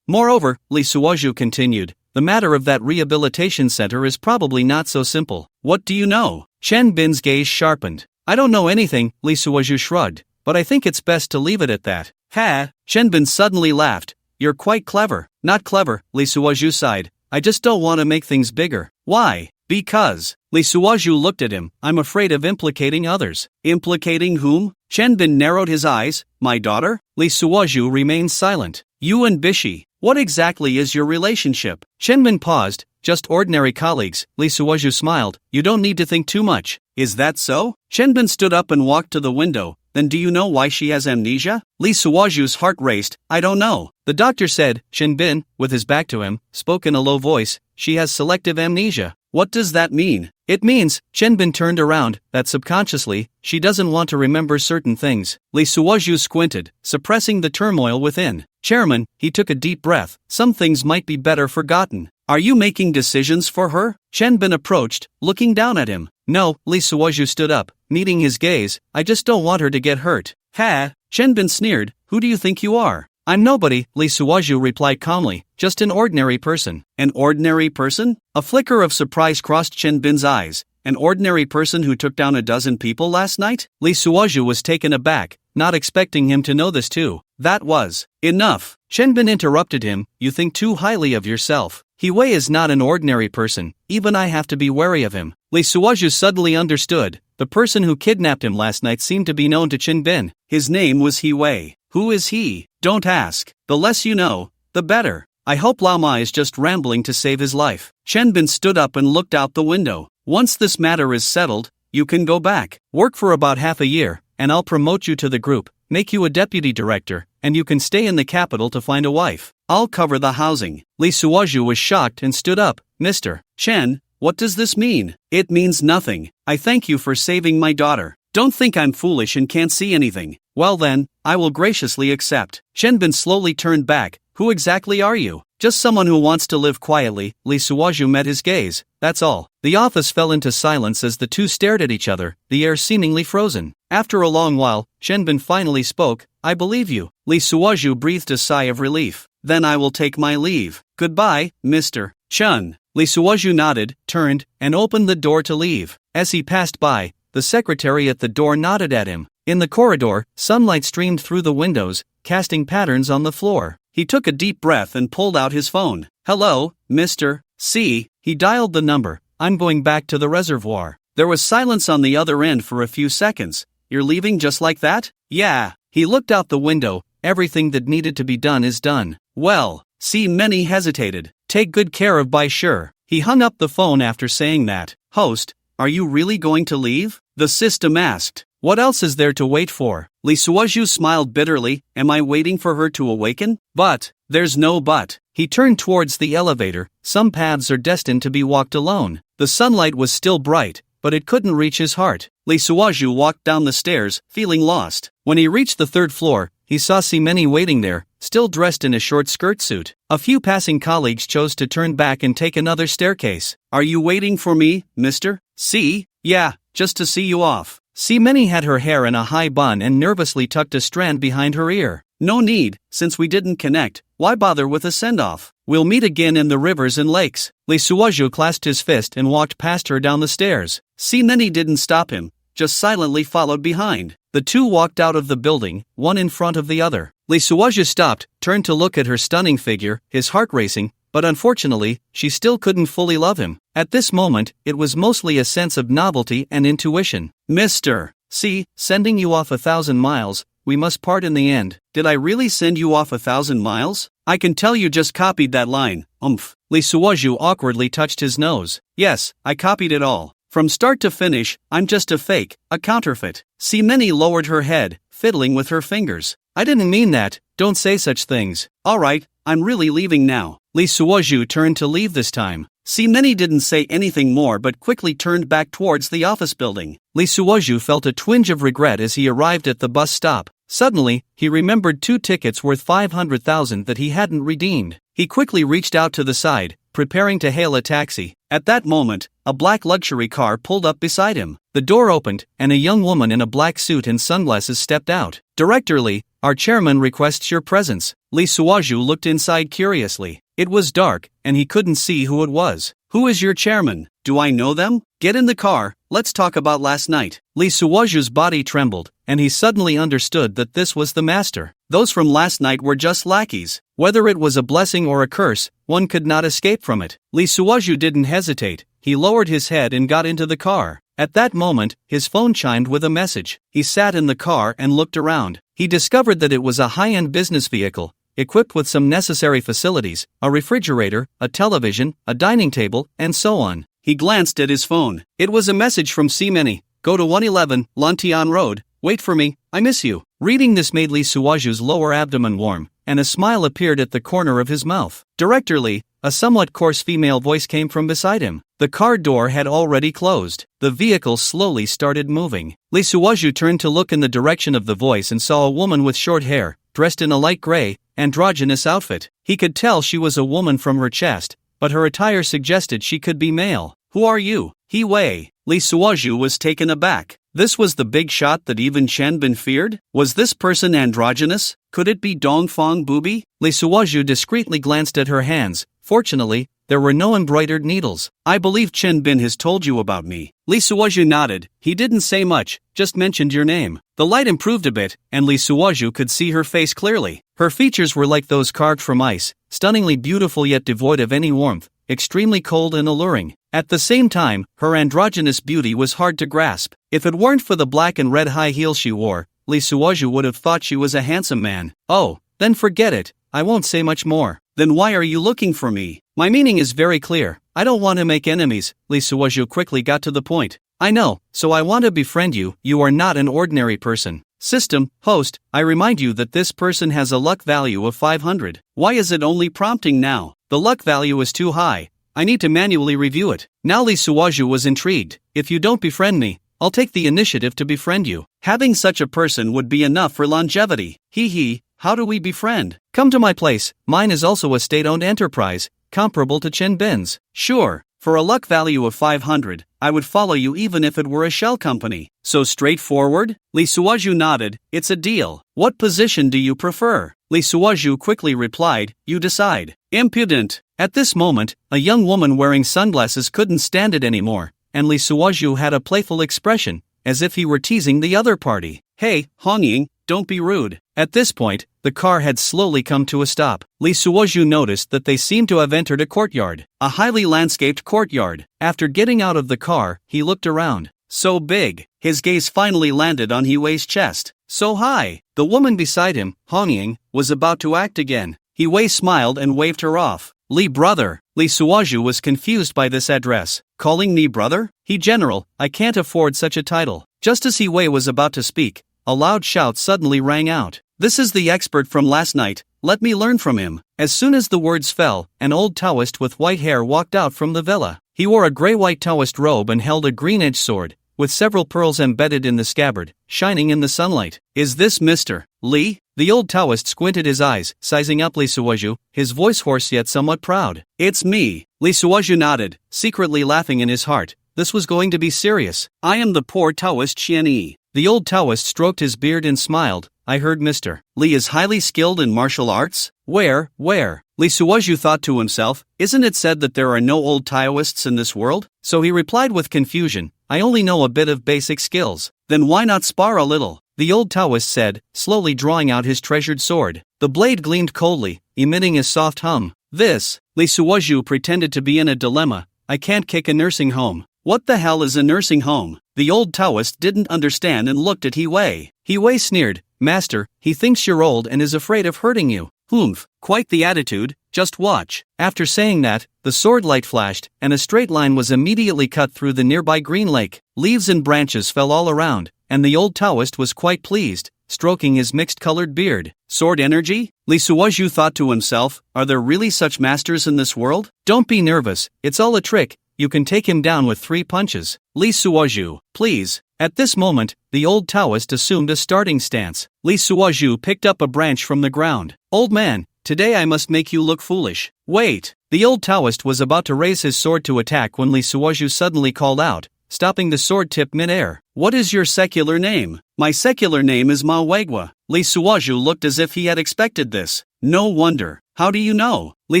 Moreover, Lee Suoju continued, the matter of that rehabilitation center is probably not so simple. What do you know? Chenbin's gaze sharpened. I don't know anything, Lee Suoju shrugged, but I think it's best to leave it at that. Ha! Chenbin suddenly laughed. You're quite clever. Not clever, Lee Suoju sighed. I just don't want to make things bigger. Why? Because. Lee Suoju looked at him. I'm afraid of implicating others. Implicating whom? Chenbin narrowed his eyes. My daughter? Lee Suoju remained silent. You and Bishi. What exactly is your relationship? Chenbin paused. Just ordinary colleagues, Lee Suoju smiled. You don't need to think too much. Is that so? Chenbin stood up and walked to the window. Then do you know why she has amnesia? Lee Suoju's heart raced. I don't know. The doctor said. Chenbin, with his back to him, spoke in a low voice. She has selective amnesia. What does that mean? It means, Chenbin turned around, that subconsciously, she doesn't want to remember certain things. Lee Suoju squinted, suppressing the turmoil within. Chairman, he took a deep breath. Some things might be better forgotten. Are you making decisions for her? Chenbin approached, looking down at him. No, Lee Suoju stood up, meeting his gaze. I just don't want her to get hurt. Ha! Chenbin sneered. Who do you think you are? I'm nobody, Lee Suoju replied calmly. Just an ordinary person. An ordinary person? A flicker of surprise crossed Chenbin's eyes. An ordinary person who took down a dozen people last night? Lee Suoju was taken aback, not expecting him to know this too. That was enough. Chenbin interrupted him. You think too highly of yourself. Hiwei is not an ordinary person. Even I have to be wary of him. Lee Suoju suddenly understood. The person who kidnapped him last night seemed to be known to Chenbin. His name was Hiwei. Who is he? Don't ask. The less you know, the better. I hope Lao Ma is just rambling to save his life. Chenbin stood up and looked out the window. Once this matter is settled, you can go back. Work for about half a year, and I'll promote you to the group, make you a deputy director, and you can stay in the capital to find a wife. I'll cover the housing. Lee Suoju was shocked and stood up. Mr. Chen, what does this mean? It means nothing. I thank you for saving my daughter. Don't think I'm foolish and can't see anything. Well then, I will graciously accept. Chenbin slowly turned back. Who exactly are you? Just someone who wants to live quietly. Lee Suoju met his gaze. That's all. The office fell into silence as the two stared at each other, the air seemingly frozen. After a long while, Chenbin finally spoke. I believe you. Lee Suoju breathed a sigh of relief. Then I will take my leave. Goodbye, Mr. Chun. Lee Suoju nodded, turned, and opened the door to leave. As he passed by, the secretary at the door nodded at him. In the corridor, sunlight streamed through the windows, casting patterns on the floor. He took a deep breath and pulled out his phone. Hello, Mr. C. He dialed the number. I'm going back to the reservoir. There was silence on the other end for a few seconds. You're leaving just like that? Yeah. He looked out the window. Everything that needed to be done is done. Well, C. Many hesitated. Take good care of Bai Sure. He hung up the phone after saying that. Host, are you really going to leave? The system asked. What else is there to wait for? Lee Suoju smiled bitterly. Am I waiting for her to awaken? But, there's no but. He turned towards the elevator. Some paths are destined to be walked alone. The sunlight was still bright, but it couldn't reach his heart. Lee Suoju walked down the stairs, feeling lost. When he reached the third floor, he saw Simeni waiting there, still dressed in a short skirt suit. A few passing colleagues chose to turn back and take another staircase. Are you waiting for me, Mr. C? Yeah, just to see you off. Simeni had her hair in a high bun and nervously tucked a strand behind her ear. No need, since we didn't connect, why bother with a send-off? We'll meet again in the rivers and lakes. Lee Suoju clasped his fist and walked past her down the stairs. Simeni didn't stop him, just silently followed behind. The two walked out of the building, one in front of the other. Lee Suoju stopped, turned to look at her stunning figure, his heart racing, but unfortunately, she still couldn't fully love him. At this moment, it was mostly a sense of novelty and intuition. Mr. C, sending you off 1,000 miles, we must part in the end. Did I really send you off 1,000 miles? I can tell you just copied that line. Lee Suoju awkwardly touched his nose. Yes, I copied it all. From start to finish, I'm just a fake, a counterfeit. Simeni lowered her head, fiddling with her fingers. I didn't mean that, don't say such things. Alright, I'm really leaving now. Lee Suozhu turned to leave this time. Simeni didn't say anything more but quickly turned back towards the office building. Lee Suozhu felt a twinge of regret as he arrived at the bus stop. Suddenly, he remembered 2 tickets worth 500,000 that he hadn't redeemed. He quickly reached out to the side, preparing to hail a taxi. At that moment, a black luxury car pulled up beside him. The door opened, and a young woman in a black suit and sunglasses stepped out. Director Lee, our chairman requests your presence. Lee Suozhu looked inside curiously. It was dark, and he couldn't see who it was. Who is your chairman? Do I know them? Get in the car, let's talk about last night. Lee Suozhu's body trembled, and he suddenly understood that this was the master. Those from last night were just lackeys. Whether it was a blessing or a curse, one could not escape from it. Lee Suozhu didn't hesitate. He lowered his head and got into the car. At that moment, his phone chimed with a message. He sat in the car and looked around. He discovered that it was a high-end business vehicle, equipped with some necessary facilities, a refrigerator, a television, a dining table, and so on. He glanced at his phone. It was a message from Simeni. Go to 111, Lantian Road, wait for me, I miss you. Reading this made Lee Suozhu's lower abdomen warm, and a smile appeared at the corner of his mouth. Director Lee, a somewhat coarse female voice came from beside him. The car door had already closed. The vehicle slowly started moving. Lee Suozhu turned to look in the direction of the voice and saw a woman with short hair, dressed in a light gray, androgynous outfit. He could tell she was a woman from her chest, but her attire suggested she could be male. Who are you? He Wei. Lee Suozhu was taken aback. This was the big shot that even Chen Bin feared? Was this person androgynous? Could it be Dongfang Bubi? Lee Suozhu discreetly glanced at her hands. Fortunately, there were no embroidered needles. I believe Chen Bin has told you about me. Lee Suozhu nodded. He didn't say much, just mentioned your name. The light improved a bit, and Lee Suozhu could see her face clearly. Her features were like those carved from ice, stunningly beautiful yet devoid of any warmth, extremely cold and alluring. At the same time, her androgynous beauty was hard to grasp. If it weren't for the black and red high heels she wore, Lee Suozhu would have thought she was a handsome man. Oh, then forget it, I won't say much more. Then why are you looking for me? My meaning is very clear. I don't want to make enemies. Lee Suozhu quickly got to the point. I know, so I want to befriend you. You are not an ordinary person. System, host, I remind you that this person has a luck value of 500. Why is it only prompting now? The luck value is too high. I need to manually review it. Now Lee Suozhu was intrigued. If you don't befriend me, I'll take the initiative to befriend you. Having such a person would be enough for longevity. Hee, how do we befriend? Come to my place. Mine is also a state-owned enterprise, comparable to Chen Bin's. Sure, for a luck value of 500, I would follow you even if it were a shell company. So straightforward? Lee Suozhu nodded. It's a deal. What position do you prefer? Lee Suozhu quickly replied, you decide. Impudent. At this moment, a young woman wearing sunglasses couldn't stand it anymore, and Lee Suozhu had a playful expression, as if he were teasing the other party. Hey, Hongying, don't be rude. At this point, the car had slowly come to a stop. Lee Suozhu noticed that they seemed to have entered a courtyard, a highly landscaped courtyard. After getting out of the car, he looked around. So big. His gaze finally landed on He Wei's chest. So high. The woman beside him, Hongying, was about to act again. He Wei smiled and waved her off. Lee brother. Lee Suozhu was confused by this address. Calling me brother? He general, I can't afford such a title. Just as He Wei was about to speak, a loud shout suddenly rang out. This is the expert from last night, let me learn from him. As soon as the words fell, an old Taoist with white hair walked out from the villa. He wore a gray-white Taoist robe and held a green-edged sword, with several pearls embedded in the scabbard, shining in the sunlight. Is this Mr. Lee? The old Taoist squinted his eyes, sizing up Lee Suozhu, his voice hoarse yet somewhat proud. It's me. Lee Suozhu nodded, secretly laughing in his heart. This was going to be serious. I am the poor Taoist Qian Yi. The old Taoist stroked his beard and smiled. I heard Mr. Lee is highly skilled in martial arts? Where? Lee Suozhu thought to himself, isn't it said that there are no old Taoists in this world? So he replied with confusion, I only know a bit of basic skills. Then why not spar a little? The old Taoist said, slowly drawing out his treasured sword. The blade gleamed coldly, emitting a soft hum. This. Lee Suozhu pretended to be in a dilemma. I can't kick a nursing home. What the hell is a nursing home? The old Taoist didn't understand and looked at He Wei. He Wei sneered, Master, he thinks you're old and is afraid of hurting you. Humph, quite the attitude, just watch. After saying that, the sword light flashed, and a straight line was immediately cut through the nearby green lake. Leaves and branches fell all around, and the old Taoist was quite pleased. stroking his mixed-colored beard. Sword energy? Lee Suozhu thought to himself, are there really such masters in this world? Don't be nervous, it's all a trick, you can take him down with 3 punches. Lee Suozhu, please. At this moment, the old Taoist assumed a starting stance. Lee Suozhu picked up a branch from the ground. Old man, today I must make you look foolish. Wait! The old Taoist was about to raise his sword to attack when Lee Suozhu suddenly called out, stopping the sword tip mid-air. What is your secular name? My secular name is Me.However. Lee Suozhu looked as if he had expected this. No wonder. How do you know? Lee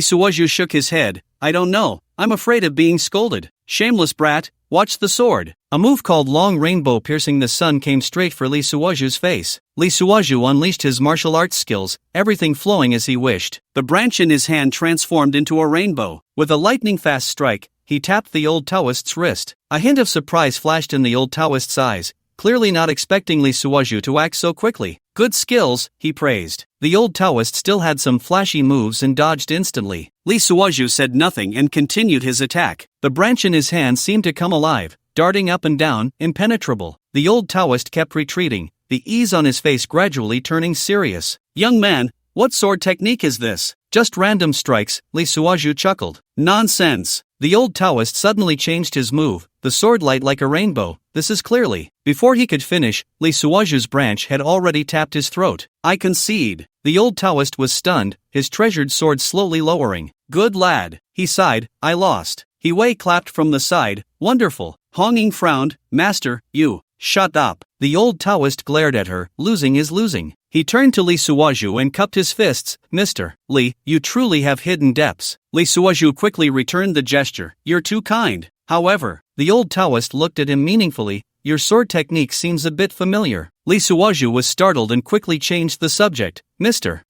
Suozhu shook his head. I don't know. I'm afraid of being scolded. Shameless brat, watch the sword. A move called Long Rainbow Piercing the Sun came straight for Lee Suozhu's face. Lee Suozhu unleashed his martial arts skills, everything flowing as he wished. The branch in his hand transformed into a rainbow. With a lightning-fast strike, he tapped the old Taoist's wrist. A hint of surprise flashed in the old Taoist's eyes, clearly not expecting Lee Suozhu to act so quickly. Good skills, he praised. The old Taoist still had some flashy moves and dodged instantly. Lee Suozhu said nothing and continued his attack. The branch in his hand seemed to come alive, darting up and down, impenetrable. The old Taoist kept retreating, the ease on his face gradually turning serious. Young man, what sword technique is this? Just random strikes, Lee Suozhu chuckled. Nonsense. The old Taoist suddenly changed his move, the sword light like a rainbow. This is clearly. Before he could finish, Lee Suozhu's branch had already tapped his throat. I concede. The old Taoist was stunned, his treasured sword slowly lowering. Good lad, he sighed, I lost. He Wei clapped from the side. Wonderful. Honging frowned. Master, you. Shut up. The old Taoist glared at her. Losing is losing. He turned to Lee Suozhu and cupped his fists. Mr. Lee, you truly have hidden depths. Lee Suozhu quickly returned the gesture. You're too kind. However, the old Taoist looked at him meaningfully. Your sword technique seems a bit familiar. Lee Suozhu was startled and quickly changed the subject. Mr.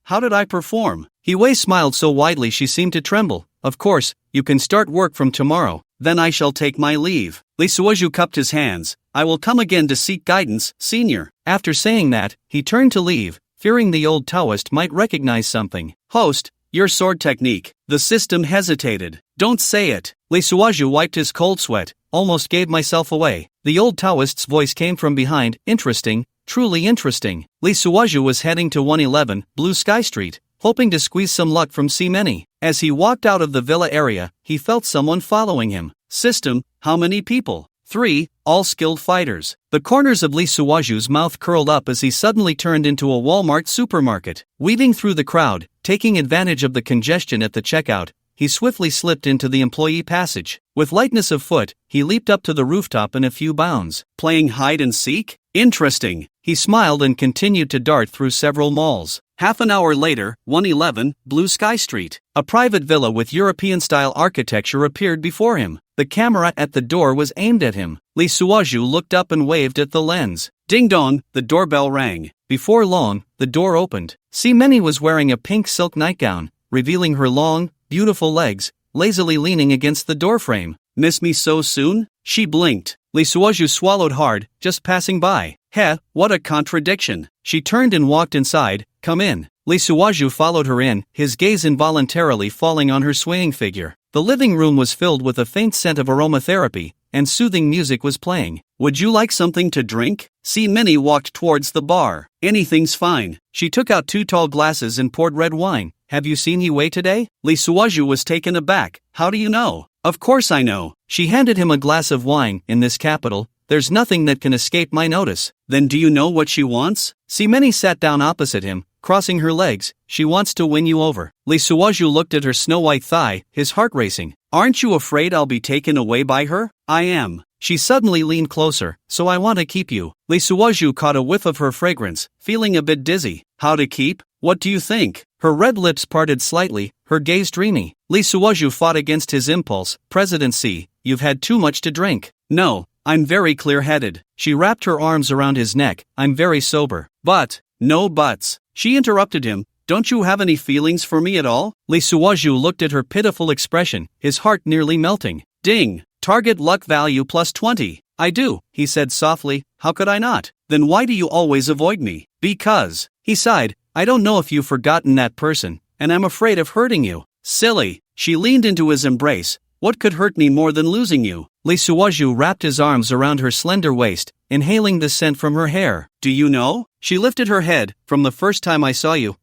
How did I perform? He Wei smiled so widely she seemed to tremble. Of course, you can start work from tomorrow. Then I shall take my leave. Lee Suozhu cupped his hands. I will come again to seek guidance, senior. After saying that, he turned to leave, fearing the old Taoist might recognize something. Host, your sword technique. The system hesitated. Don't say it. Lee Suozhu wiped his cold sweat. Almost gave myself away. The old Taoist's voice came from behind. Interesting, truly interesting. Lee Suozhu was heading to 111 Blue Sky Street, hoping to squeeze some luck from Many. As he walked out of the villa area, he felt someone following him. System, how many people? 3, all skilled fighters. The corners of Lee Suozhu's mouth curled up as he suddenly turned into a Walmart supermarket. Weaving through the crowd, taking advantage of the congestion at the checkout, he swiftly slipped into the employee passage. With lightness of foot, he leaped up to the rooftop in a few bounds. Playing hide and seek? Interesting. He smiled and continued to dart through several malls. Half an hour later, 111 Blue Sky Street. A private villa with European-style architecture appeared before him. The camera at the door was aimed at him. Lee Suozhu looked up and waved at the lens. Ding-dong, the doorbell rang. Before long, the door opened. Many was wearing a pink silk nightgown, revealing her long, beautiful legs, lazily leaning against the doorframe. Miss me so soon? She blinked. Lee Suozhu swallowed hard, just passing by. Heh, what a contradiction. She turned and walked inside. Come in. Lee Suozhu followed her in, his gaze involuntarily falling on her swaying figure. The living room was filled with a faint scent of aromatherapy, and soothing music was playing. Would you like something to drink? Many walked towards the bar. Anything's fine. She took out 2 tall glasses and poured red wine. Have you seen Wei today? Lee Suozhu was taken aback. How do you know? Of course I know. She handed him a glass of wine. In this capital, there's nothing that can escape my notice. Then do you know what she wants? Many sat down opposite him, crossing her legs. She wants to win you over. Lee Suozhu looked at her snow-white thigh, his heart racing. Aren't you afraid I'll be taken away by her? I am. She suddenly leaned closer. So I want to keep you. Lee Suozhu caught a whiff of her fragrance, feeling a bit dizzy. How to keep? What do you think? Her red lips parted slightly, her gaze dreamy. Lee Suozhu fought against his impulse. Presidency, you've had too much to drink. No, I'm very clear-headed. She wrapped her arms around his neck. I'm very sober. But, no buts. She interrupted him. Don't you have any feelings for me at all? Lee Suozhu looked at her pitiful expression, his heart nearly melting. Ding! Target luck value plus 20. I do, he said softly. How could I not? Then why do you always avoid me? Because. He sighed. I don't know if you've forgotten that person, and I'm afraid of hurting you. Silly. She leaned into his embrace. What could hurt me more than losing you? Lee Suoju wrapped his arms around her slender waist, inhaling the scent from her hair. Do you know? She lifted her head. From the first time I saw you,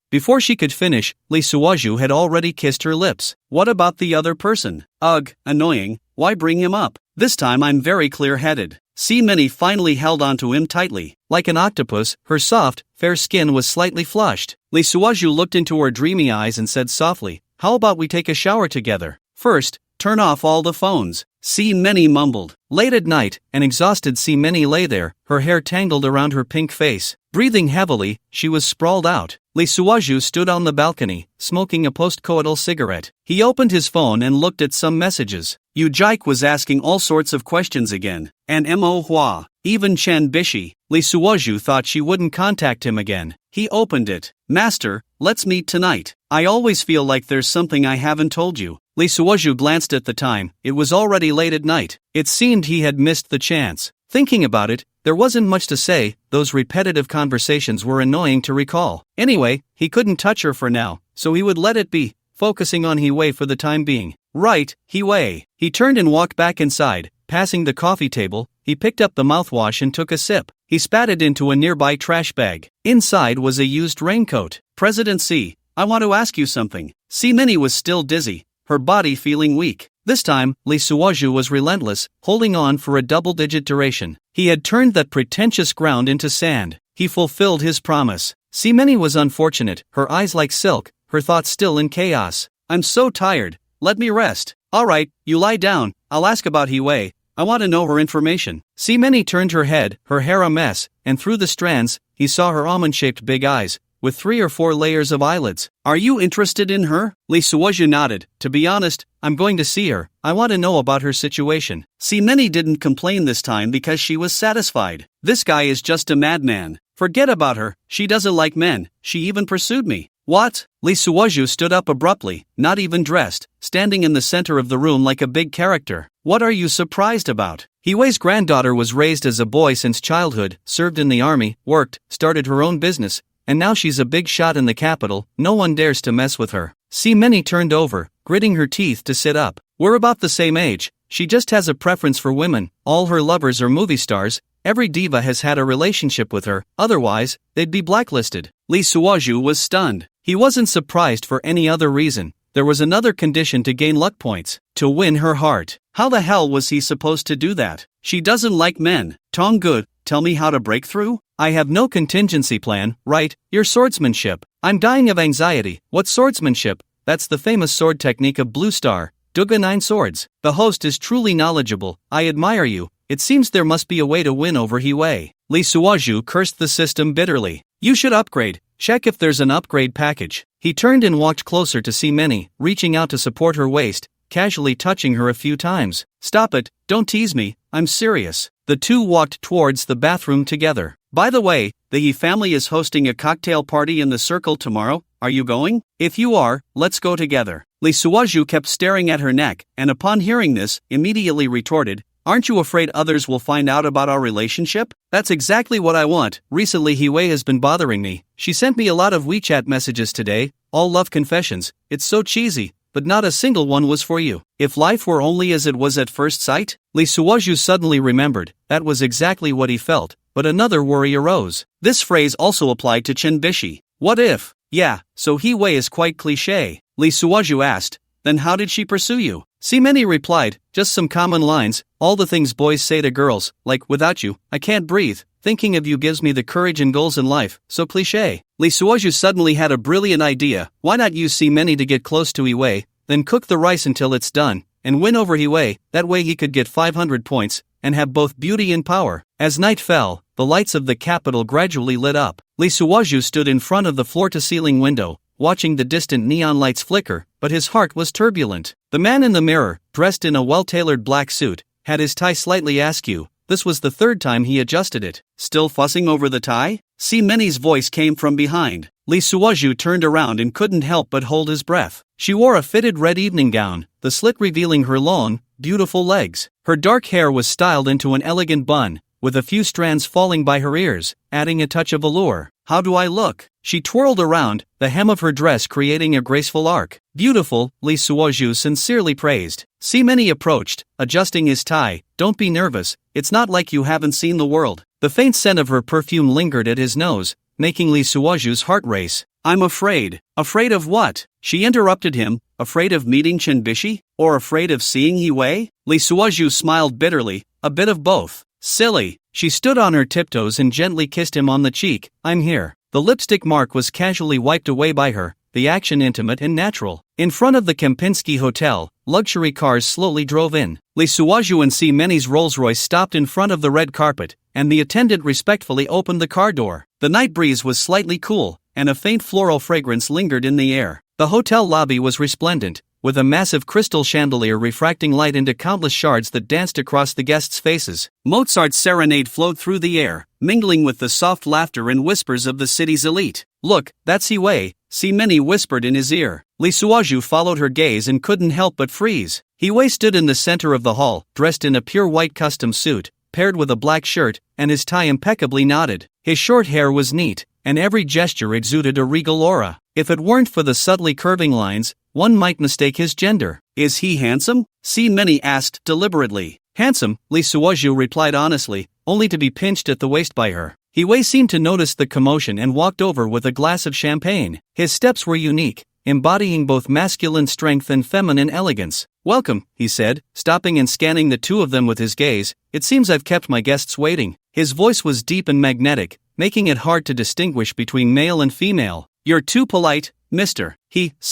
Before she could finish, Lee Suoju had already kissed her lips. What about the other person? Ugh, annoying. Why bring him up? This time I'm very clear-headed. Minnie finally held onto him tightly. Like an octopus, her soft, fair skin was slightly flushed. Lee Suoju looked into her dreamy eyes and said softly, how about we take a shower together? First, turn off all the phones. Minnie mumbled. Late at night, an exhausted Minnie lay there, her hair tangled around her pink face. Breathing heavily, she was sprawled out. Lee Suoju stood on the balcony, smoking a post-coital cigarette. He opened his phone and looked at some messages. Yu Jike was asking all sorts of questions again. And Me.However, even Chen Bishi. Lee Suoju thought she wouldn't contact him again. He opened it. Master, let's meet tonight. I always feel like there's something I haven't told you. Lee Suoju glanced at the time. It was already late at night. It seemed he had missed the chance. Thinking about it, there wasn't much to say. Those repetitive conversations were annoying to recall. Anyway, he couldn't touch her for now, so he would let it be, focusing on Hee-wei for the time being. Right, Hee-wei. He turned and walked back inside. Passing the coffee table, he picked up the mouthwash and took a sip. He spat it into a nearby trash bag. Inside was a used raincoat. President C, I want to ask you something. Minnie was still dizzy, her body feeling weak. This time, Lee Suoju was relentless, holding on for a double-digit duration. He had turned that pretentious ground into sand. He fulfilled his promise. Minnie was unfortunate, her eyes like silk, her thoughts still in chaos. I'm so tired. Let me rest. Alright, you lie down. I'll ask about Hee-wei. I want to know her information. Minnie turned her head, her hair a mess, and through the strands, he saw her almond-shaped big eyes, with 3 or 4 layers of eyelids. Are you interested in her? Lee Suoju nodded. To be honest, I'm going to see her. I want to know about her situation. Minnie didn't complain this time because she was satisfied. This guy is just a madman. Forget about her. She doesn't like men. She even pursued me. What? Lee Suoju stood up abruptly, not even dressed, standing in the center of the room like a big character. What are you surprised about? Hee-wei's granddaughter was raised as a boy since childhood, served in the army, worked, started her own business, and now she's a big shot in the capital. No one dares to mess with her. Minnie turned over, gritting her teeth to sit up. We're about the same age. She just has a preference for women. All her lovers are movie stars. Every diva has had a relationship with her, otherwise, they'd be blacklisted. Lee Suoju was stunned. He wasn't surprised for any other reason. There was another condition to gain luck points, to win her heart. How the hell was he supposed to do that? She doesn't like men. Tong good, tell me how to break through? I have no contingency plan, right? Your swordsmanship. I'm dying of anxiety. What swordsmanship? That's the famous sword technique of Blue Star, Duga 9 swords. The host is truly knowledgeable. I admire you. It seems there must be a way to win over Hee-wei. Lee Suoju cursed the system bitterly. You should upgrade. Check if there's an upgrade package. He turned and walked closer to Minnie, reaching out to support her waist, casually touching her a few times. Stop it, don't tease me, I'm serious. The two walked towards the bathroom together. By the way, the He family is hosting a cocktail party in the circle tomorrow. Are you going? If you are, let's go together. Lee Suoju kept staring at her neck, and upon hearing this, immediately retorted, aren't you afraid others will find out about our relationship? That's exactly what I want. Recently Hee-wei has been bothering me. She sent me a lot of WeChat messages today, all love confessions. It's so cheesy, but not a single one was for you. If life were only as it was at first sight? Lee Suoju suddenly remembered, that was exactly what he felt, but another worry arose. This phrase also applied to Chen Bishi. What if? Yeah, so Hee-wei is quite cliché. Lee Suoju asked, then how did she pursue you? Minnie replied, just some common lines, all the things boys say to girls, like, without you, I can't breathe. Thinking of you gives me the courage and goals in life, so cliché. Lee Suoju suddenly had a brilliant idea. Why not use Minnie to get close to Hee-wei, then cook the rice until it's done, and win over Hee-wei, that way he could get 500 points, and have both beauty and power. As night fell, the lights of the capital gradually lit up. Lee Suoju stood in front of the floor-to-ceiling window, watching the distant neon lights flicker, but his heart was turbulent. The man in the mirror, dressed in a well-tailored black suit, had his tie slightly askew. This was the third time he adjusted it. Still fussing over the tie? Minnie's voice came from behind. Lee Suoju turned around and couldn't help but hold his breath. She wore a fitted red evening gown, the slit revealing her long, beautiful legs. Her dark hair was styled into an elegant bun, with a few strands falling by her ears, adding a touch of allure. how do I look? She twirled around, the hem of her dress creating a graceful arc. Beautiful, Lee Suoju sincerely praised. Many approached, adjusting his tie. Don't be nervous, it's not like you haven't seen the world. The faint scent of her perfume lingered at his nose, making Lee Suoju's heart race. I'm afraid. Afraid of what? She interrupted him. Afraid of meeting Chenbishi? Or afraid of seeing Hiwei? Lee Suoju smiled bitterly. A bit of both. Silly. She stood on her tiptoes and gently kissed him on the cheek. I'm here. The lipstick mark was casually wiped away by her, the action intimate and natural. In front of the Kempinski Hotel, luxury cars slowly drove in. Lee Suoju and Many's Rolls-Royce stopped in front of the red carpet, and the attendant respectfully opened the car door. The night breeze was slightly cool, and a faint floral fragrance lingered in the air. The hotel lobby was resplendent, with a massive crystal chandelier refracting light into countless shards that danced across the guests' faces. Mozart's serenade flowed through the air, mingling with the soft laughter and whispers of the city's elite. Look, that's Hiwei, Many whispered in his ear. Lee Suoju followed her gaze and couldn't help but freeze. Hiwei stood in the center of the hall, dressed in a pure white custom suit, paired with a black shirt, and his tie impeccably knotted. His short hair was neat, and every gesture exuded a regal aura. If it weren't for the subtly curving lines, one might mistake his gender. Is he handsome? Many asked deliberately. Handsome, Lee Suoju replied honestly, only to be pinched at the waist by her. Hiwei seemed to notice the commotion and walked over with a glass of champagne. His steps were unique, embodying both masculine strength and feminine elegance. Welcome, he said, stopping and scanning the two of them with his gaze. It seems I've kept my guests waiting. His voice was deep and magnetic, making it hard to distinguish between male and female. You're too polite, mister.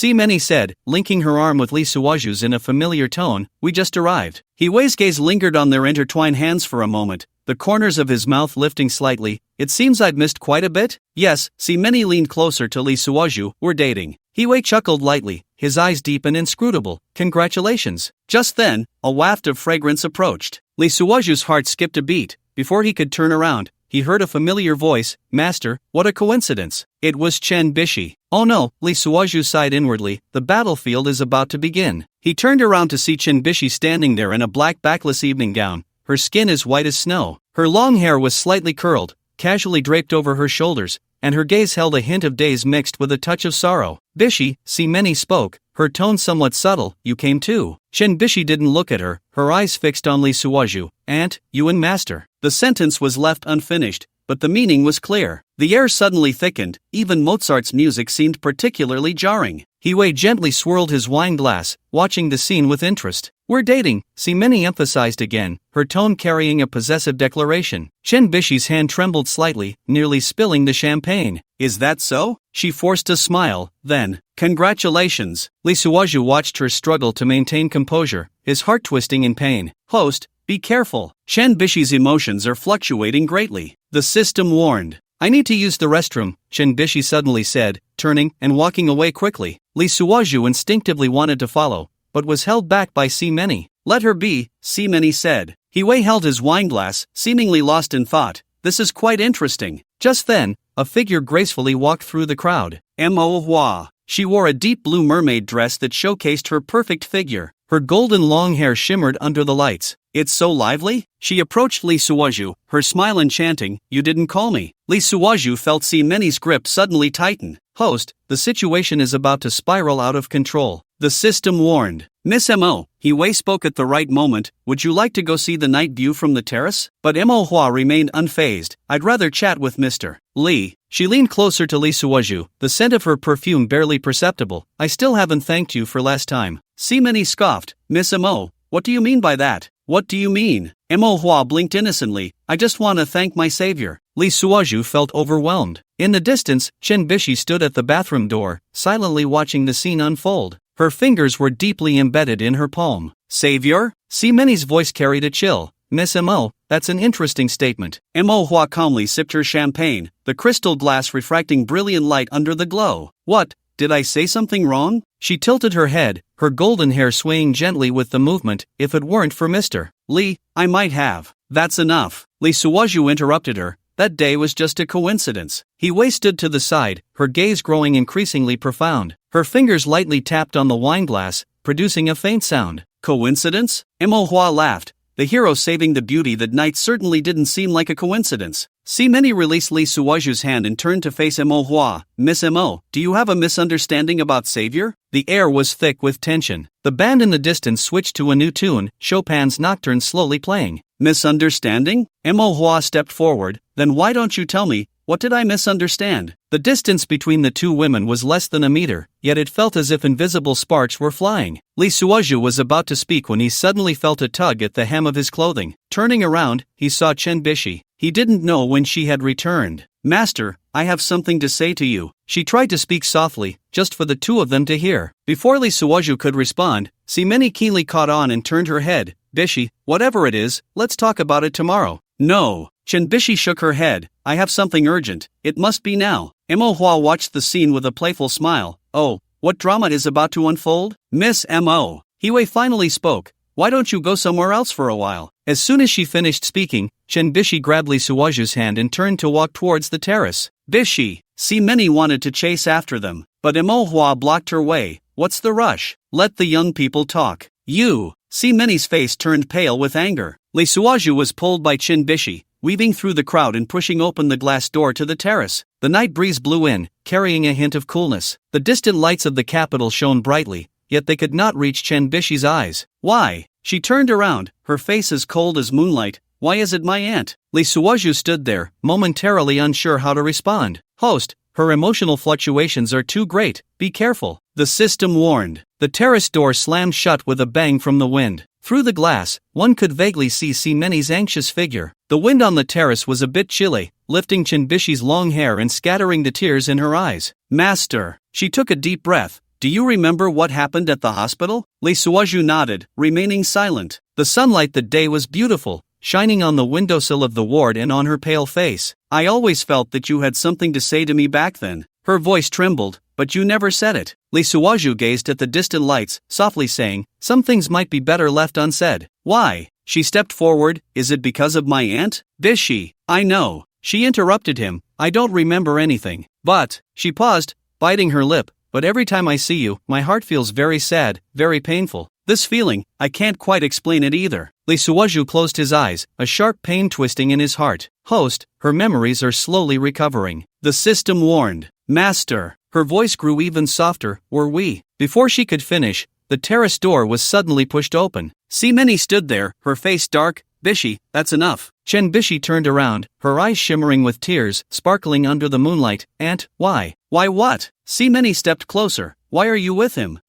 Many said, linking her arm with Lee Suoju's in a familiar tone. We just arrived. Hiwei's gaze lingered on their intertwined hands for a moment, the corners of his mouth lifting slightly. It seems I've missed quite a bit? Yes, Many leaned closer to Lee Suoju. We're dating. Hiwei chuckled lightly, his eyes deep and inscrutable. Congratulations. Just then, a waft of fragrance approached. Lee Suoju's heart skipped a beat. Before he could turn around, he heard a familiar voice. Master, what a coincidence. It was Chenbishi. Oh no, Lee Suoju sighed inwardly, the battlefield is about to begin. He turned around to see Chenbishi standing there in a black backless evening gown, her skin as white as snow. Her long hair was slightly curled, casually draped over her shoulders, and her gaze held a hint of daze mixed with a touch of sorrow. Bishi, Many spoke, her tone somewhat subtle. You came too. Chenbishi didn't look at her, her eyes fixed on Lee Suoju. Aunt, you and master. The sentence was left unfinished, but the meaning was clear. The air suddenly thickened, even Mozart's music seemed particularly jarring. Hiwei gently swirled his wine glass, watching the scene with interest. We're dating, Many emphasized again, her tone carrying a possessive declaration. Chenbishi's hand trembled slightly, nearly spilling the champagne. Is that so? She forced a smile, then, congratulations. Lee Suoju watched her struggle to maintain composure, his heart twisting in pain. Host, be careful. Chenbishi's emotions are fluctuating greatly. The system warned. I need to use the restroom, Chenbishi suddenly said, turning and walking away quickly. Lee Suoju instinctively wanted to follow, but was held back by Many. Let her be, Many said. Hiwei held his wineglass, seemingly lost in thought. This is quite interesting. Just then, a figure gracefully walked through the crowd. Me.However. She wore a deep blue mermaid dress that showcased her perfect figure. Her golden long hair shimmered under the lights. It's so lively? She approached Lee Suoju, her smile enchanting. You didn't call me. Lee Suoju felt Many's grip suddenly tighten. Host, the situation is about to spiral out of control. The system warned. Miss M.O., Hiwei spoke at the right moment. Would you like to go see the night view from the terrace? But M.O. remained unfazed. I'd rather chat with Mr. Lee. She leaned closer to Lee Suoju, the scent of her perfume barely perceptible. I still haven't thanked you for last time. Many scoffed. Miss M.O., what do you mean by that? What do you mean? M.O. blinked innocently. I just want to thank my savior. Lee Suoju felt overwhelmed. In the distance, Chenbishi stood at the bathroom door, silently watching the scene unfold. Her fingers were deeply embedded in her palm. Savior? Many's voice carried a chill. Miss M.O., that's an interesting statement. M.O. calmly sipped her champagne, the crystal glass refracting brilliant light under the glow. What? Did I say something wrong? She tilted her head, her golden hair swaying gently with the movement. If it weren't for Mr. Lee, I might have. That's enough. Lee Suoju interrupted her. That day was just a coincidence. Hiwei stood to the side, her gaze growing increasingly profound. Her fingers lightly tapped on the wineglass, producing a faint sound. Coincidence? M.O. laughed. The hero saving the beauty that night certainly didn't seem like a coincidence. Si Many released Lee Suoju's hand and turned to face Mo. Miss Mo, do you have a misunderstanding about Savior? The air was thick with tension. The band in the distance switched to a new tune, Chopin's Nocturne slowly playing. Misunderstanding? Mo stepped forward. Then why don't you tell me, what did I misunderstand? The distance between the two women was less than a meter, yet it felt as if invisible sparks were flying. Lee Suoju was about to speak when he suddenly felt a tug at the hem of his clothing. Turning around, he saw Chen Bishi. He didn't know when she had returned. Master, I have something to say to you. She tried to speak softly, just for the two of them to hear. Before Lee Suoju could respond, Si Many keenly caught on and turned her head. Bishi, whatever it is, let's talk about it tomorrow. No. Chen Bishi shook her head. I have something urgent. It must be now. Mo watched the scene with a playful smile. Oh, what drama is about to unfold? Miss Mo. Hiwei finally spoke. Why don't you go somewhere else for a while? As soon as she finished speaking, Chen Bishi grabbed Lee Suoju's hand and turned to walk towards the terrace. Bishi. Si Many wanted to chase after them, but Mo blocked her way. What's the rush? Let the young people talk. You. Si Many's face turned pale with anger. Lee Suoju was pulled by Chen Bishi, weaving through the crowd and pushing open the glass door to the terrace. The night breeze blew in, carrying a hint of coolness. The distant lights of the capital shone brightly, yet they could not reach Chen Bishi's eyes. Why? She turned around, her face as cold as moonlight. Why is it my aunt? Lee Suoju stood there, momentarily unsure how to respond. Host, her emotional fluctuations are too great, be careful. The system warned. The terrace door slammed shut with a bang from the wind. Through the glass, one could vaguely see Si Many's anxious figure. The wind on the terrace was a bit chilly, lifting Chen Bishi's long hair and scattering the tears in her eyes. Master. She took a deep breath. Do you remember what happened at the hospital? Lee Suoju nodded, remaining silent. The sunlight that day was beautiful, shining on the windowsill of the ward and on her pale face. I always felt that you had something to say to me back then. Her voice trembled, but you never said it. Lee Suoju gazed at the distant lights, softly saying, some things might be better left unsaid. Why? She stepped forward. Is it because of my aunt? Bishi. I know. She interrupted him. I don't remember anything. But, she paused, biting her lip, but every time I see you, my heart feels very sad, very painful. This feeling, I can't quite explain it either. Lee Suoju closed his eyes, a sharp pain twisting in his heart. Host, her memories are slowly recovering. The system warned. Master. Her voice grew even softer. Were we? Before she could finish, the terrace door was suddenly pushed open. Si Many stood there, her face dark. Bishi, that's enough. Chen Bishi turned around, her eyes shimmering with tears, sparkling under the moonlight. Aunt, why? Why what? Si Many stepped closer. Why are you with him?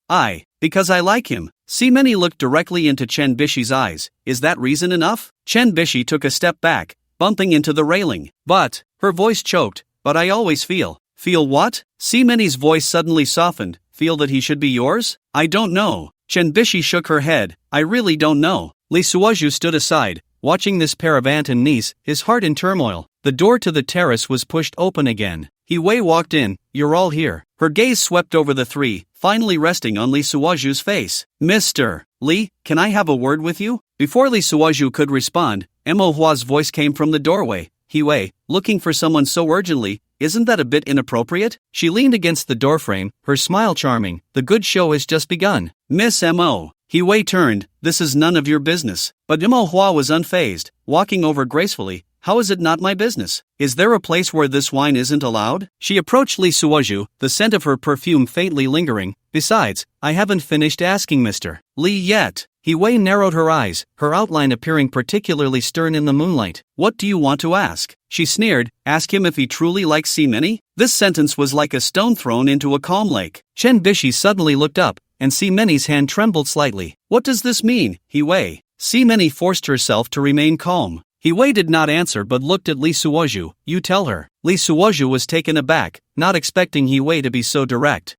Because I like him. Si Many looked directly into Chen Bishi's eyes. Is that reason enough? Chen Bishi took a step back, bumping into the railing. But, her voice choked, but I always feel. Feel what? Si Many's voice suddenly softened. Feel that he should be yours? I don't know. Chen Bishi shook her head. I really don't know. Lee Suoju stood aside, watching this pair of aunt and niece, his heart in turmoil. The door to the terrace was pushed open again. Hiwei walked in. You're all here. Her gaze swept over the three, finally resting on Lee Suoju's face. Mr. Lee, can I have a word with you? Before Lee Suoju could respond, Mo's voice came from the doorway. Hiwei, looking for someone so urgently, isn't that a bit inappropriate? She leaned against the doorframe, her smile charming. The good show has just begun. Miss Mo. Hiwei turned. This is none of your business. But Mo was unfazed, walking over gracefully. How is it not my business? Is there a place where this wine isn't allowed? She approached Lee Suoju, the scent of her perfume faintly lingering. Besides, I haven't finished asking Mr. Lee yet. Hiwei narrowed her eyes, her outline appearing particularly stern in the moonlight. What do you want to ask? She sneered. Ask him if he truly likes Si Many? This sentence was like a stone thrown into a calm lake. Chen Bishi suddenly looked up, and Si Many's hand trembled slightly. What does this mean, Hiwei? Si Many forced herself to remain calm. Hiwei did not answer but looked at Lee Suoju. You tell her. Lee Suoju was taken aback, not expecting Hiwei to be so direct.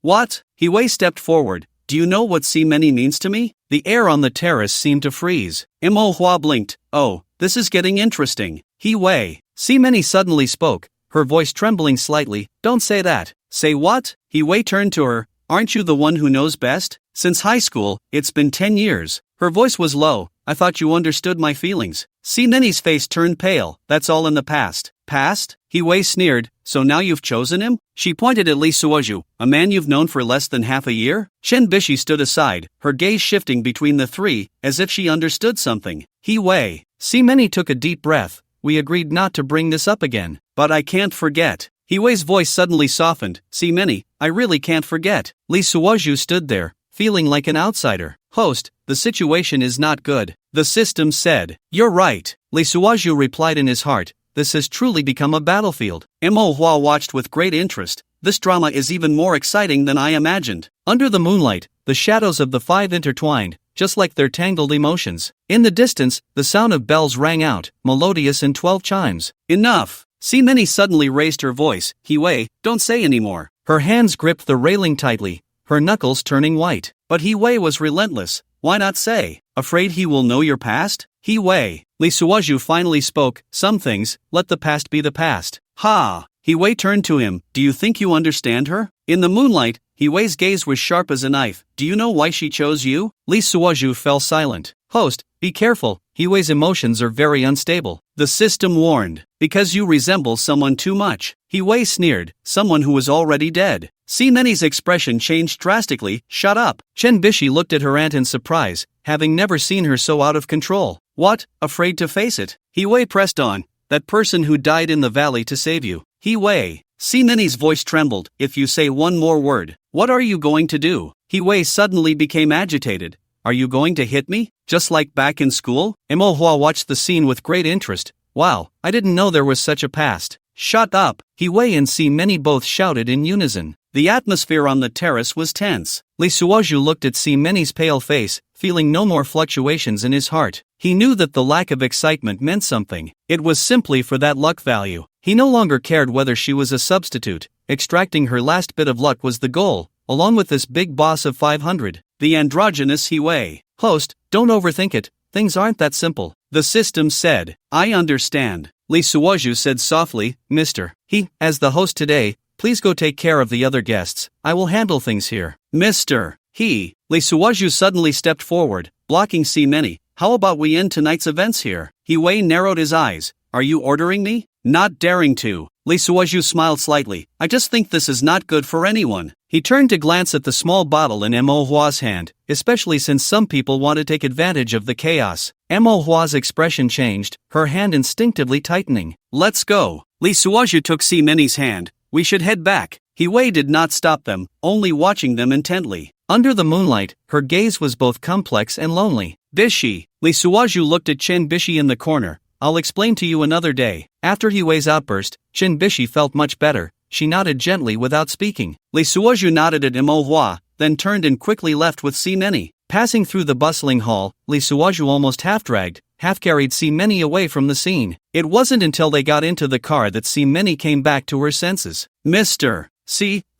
What? Hiwei stepped forward. Do you know what Si Many means to me? The air on the terrace seemed to freeze. Mo blinked. Oh, this is getting interesting. Hiwei. Si Many suddenly spoke, her voice trembling slightly. Don't say that. Say what? Hiwei turned to her. Aren't you the one who knows best? Since high school, it's been 10 years. Her voice was low. I thought you understood my feelings. Si Many's face turned pale. That's all in the past. Past? Hiwei sneered. So now you've chosen him? She pointed at Lee Suoju. A man you've known for less than half a year? Chen Bishi stood aside, her gaze shifting between the three, as if she understood something. Hiwei. Si Many took a deep breath. we agreed not to bring this up again. But I can't forget. Hiwei's voice suddenly softened. See many, I really can't forget. Lee Suoju stood there, feeling like an outsider. Host, the situation is not good. The system said. You're right. Lee Suoju replied in his heart. This has truly become a battlefield. Manhwa watched with great interest. This drama is even more exciting than I imagined. Under the moonlight, the shadows of the five intertwined, just like their tangled emotions. In the distance, the sound of bells rang out, melodious in 12 chimes. Enough! Many suddenly raised her voice. Hiwei, don't say anymore. Her hands gripped the railing tightly, her knuckles turning white. But Hiwei was relentless. Why not say? Afraid he will know your past? Hiwei. Lee Suoju finally spoke. Some things, let the past be the past. Ha! Hiwei turned to him. Do you think you understand her? In the moonlight, Hiwei's gaze was sharp as a knife. Do you know why she chose you? Lee Suoju fell silent. Host, be careful. Hiwei's emotions are very unstable. The system warned. Because you resemble someone too much. Hiwei sneered. Someone who was already dead. Many's expression changed drastically. Shut up. Chen Bishi looked at her aunt in surprise, having never seen her so out of control. What? Afraid to face it? Hiwei pressed on. That person who died in the valley to save you. Hiwei. Many's voice trembled. If you say one more word, what are you going to do? Hiwei suddenly became agitated. Are you going to hit me? Just like back in school? Manhwa watched the scene with great interest. Wow, I didn't know there was such a past. Shut up! Hiwei and Many both shouted in unison. The atmosphere on the terrace was tense. Lee Suoju looked at Many's pale face, feeling no more fluctuations in his heart. He knew that the lack of excitement meant something. It was simply for that luck value. He no longer cared whether she was a substitute. Extracting her last bit of luck was the goal, along with this big boss of 500. The androgynous Hiwei. Host, don't overthink it. Things aren't that simple. The system said. I understand. Lee Suoju said softly. Mr. He, as the host today, please go take care of the other guests. I will handle things here. Mr. He. Lee Suoju suddenly stepped forward, blocking Many. How about we end tonight's events here? Hiwei narrowed his eyes. Are you ordering me? Not daring to. Lee Suoju smiled slightly. I just think this is not good for anyone. He turned to glance at the small bottle in Manhwa's hand, especially since some people want to take advantage of the chaos. Manhwa's expression changed, her hand instinctively tightening. Let's go. Lee Suoju took Many's hand. We should head back. Hiwei did not stop them, only watching them intently. Under the moonlight, her gaze was both complex and lonely. Bishi. Lee Suoju looked at Chen Bishi in the corner. I'll explain to you another day. After Hiwei's outburst, Chen Bishi felt much better. She nodded gently without speaking. Lee Suoju nodded at Manhwa, then turned and quickly left with Many. Passing through the bustling hall, Lee Suoju almost half-dragged, half-carried Many away from the scene. It wasn't until they got into the car that Many came back to her senses. Mr.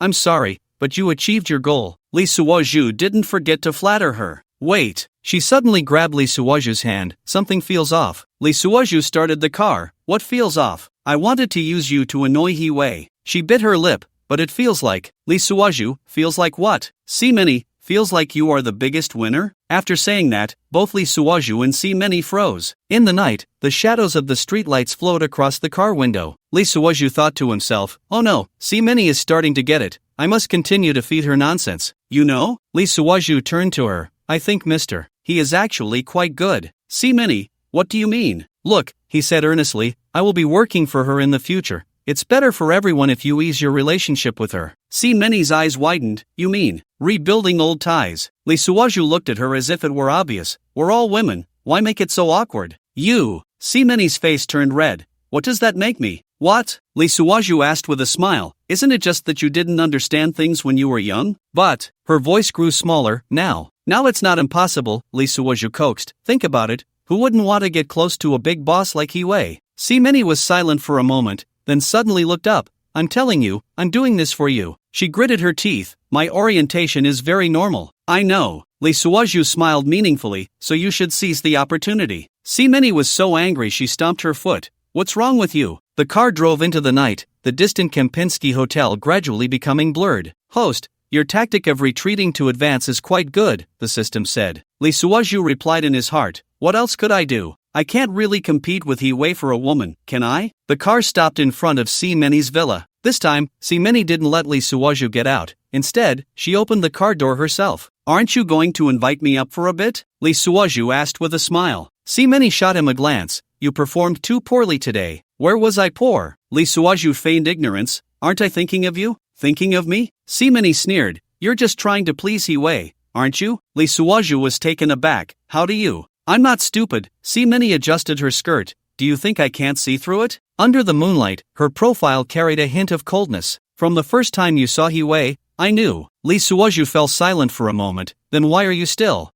I'm sorry, but you achieved your goal. Lee Suoju didn't forget to flatter her. Wait. She suddenly grabbed Lee Suoju's hand. Something feels off. Lee Suoju started the car. What feels off? I wanted to use you to annoy Hiwei. She bit her lip, but it feels like. Lee Suoju, feels like what? Many, feels like you are the biggest winner? After saying that, both Lee Suoju and Many froze. In the night, the shadows of the streetlights flowed across the car window. Lee Suoju thought to himself, oh no, Many is starting to get it. I must continue to feed her nonsense. You know? Lee Suoju turned to her. I think Mr. He is actually quite good. Many, what do you mean? Look, he said earnestly, I will be working for her in the future. It's better for everyone if you ease your relationship with her. Many's eyes widened. You mean, rebuilding old ties? Lee Suoju looked at her as if it were obvious. We're all women. Why make it so awkward? You. Many's face turned red. What does that make me? What? Lee Suoju asked with a smile. Isn't it just that you didn't understand things when you were young? But, her voice grew smaller, now. Now it's not impossible, Lee Suoju coaxed. Think about it. Who wouldn't want to get close to a big boss like Hiwei? Many was silent for a moment, then suddenly looked up. I'm telling you, I'm doing this for you. She gritted her teeth. My orientation is very normal. I know. Lee Suoju smiled meaningfully, so you should seize the opportunity. Many was so angry she stomped her foot. What's wrong with you? The car drove into the night, the distant Kempinski Hotel gradually becoming blurred. Host, your tactic of retreating to advance is quite good, the system said. Lee Suoju replied in his heart. What else could I do? I can't really compete with Hiwei for a woman, can I? The car stopped in front of Many's villa. This time, Many didn't let Lee Suoju get out. Instead, she opened the car door herself. Aren't you going to invite me up for a bit? Lee Suoju asked with a smile. Many shot him a glance. you performed too poorly today. Where was I poor? Lee Suaju feigned ignorance. Aren't I thinking of you? Thinking of me? Simeni sneered. You're just trying to please Hiwei, aren't you? Lee Suaju was taken aback. How do you? I'm not stupid. Simeni adjusted her skirt. Do you think I can't see through it? Under the moonlight, her profile carried a hint of coldness. From the first time you saw Hiwei, I knew. Lee Suaju fell silent for a moment. Then why are you still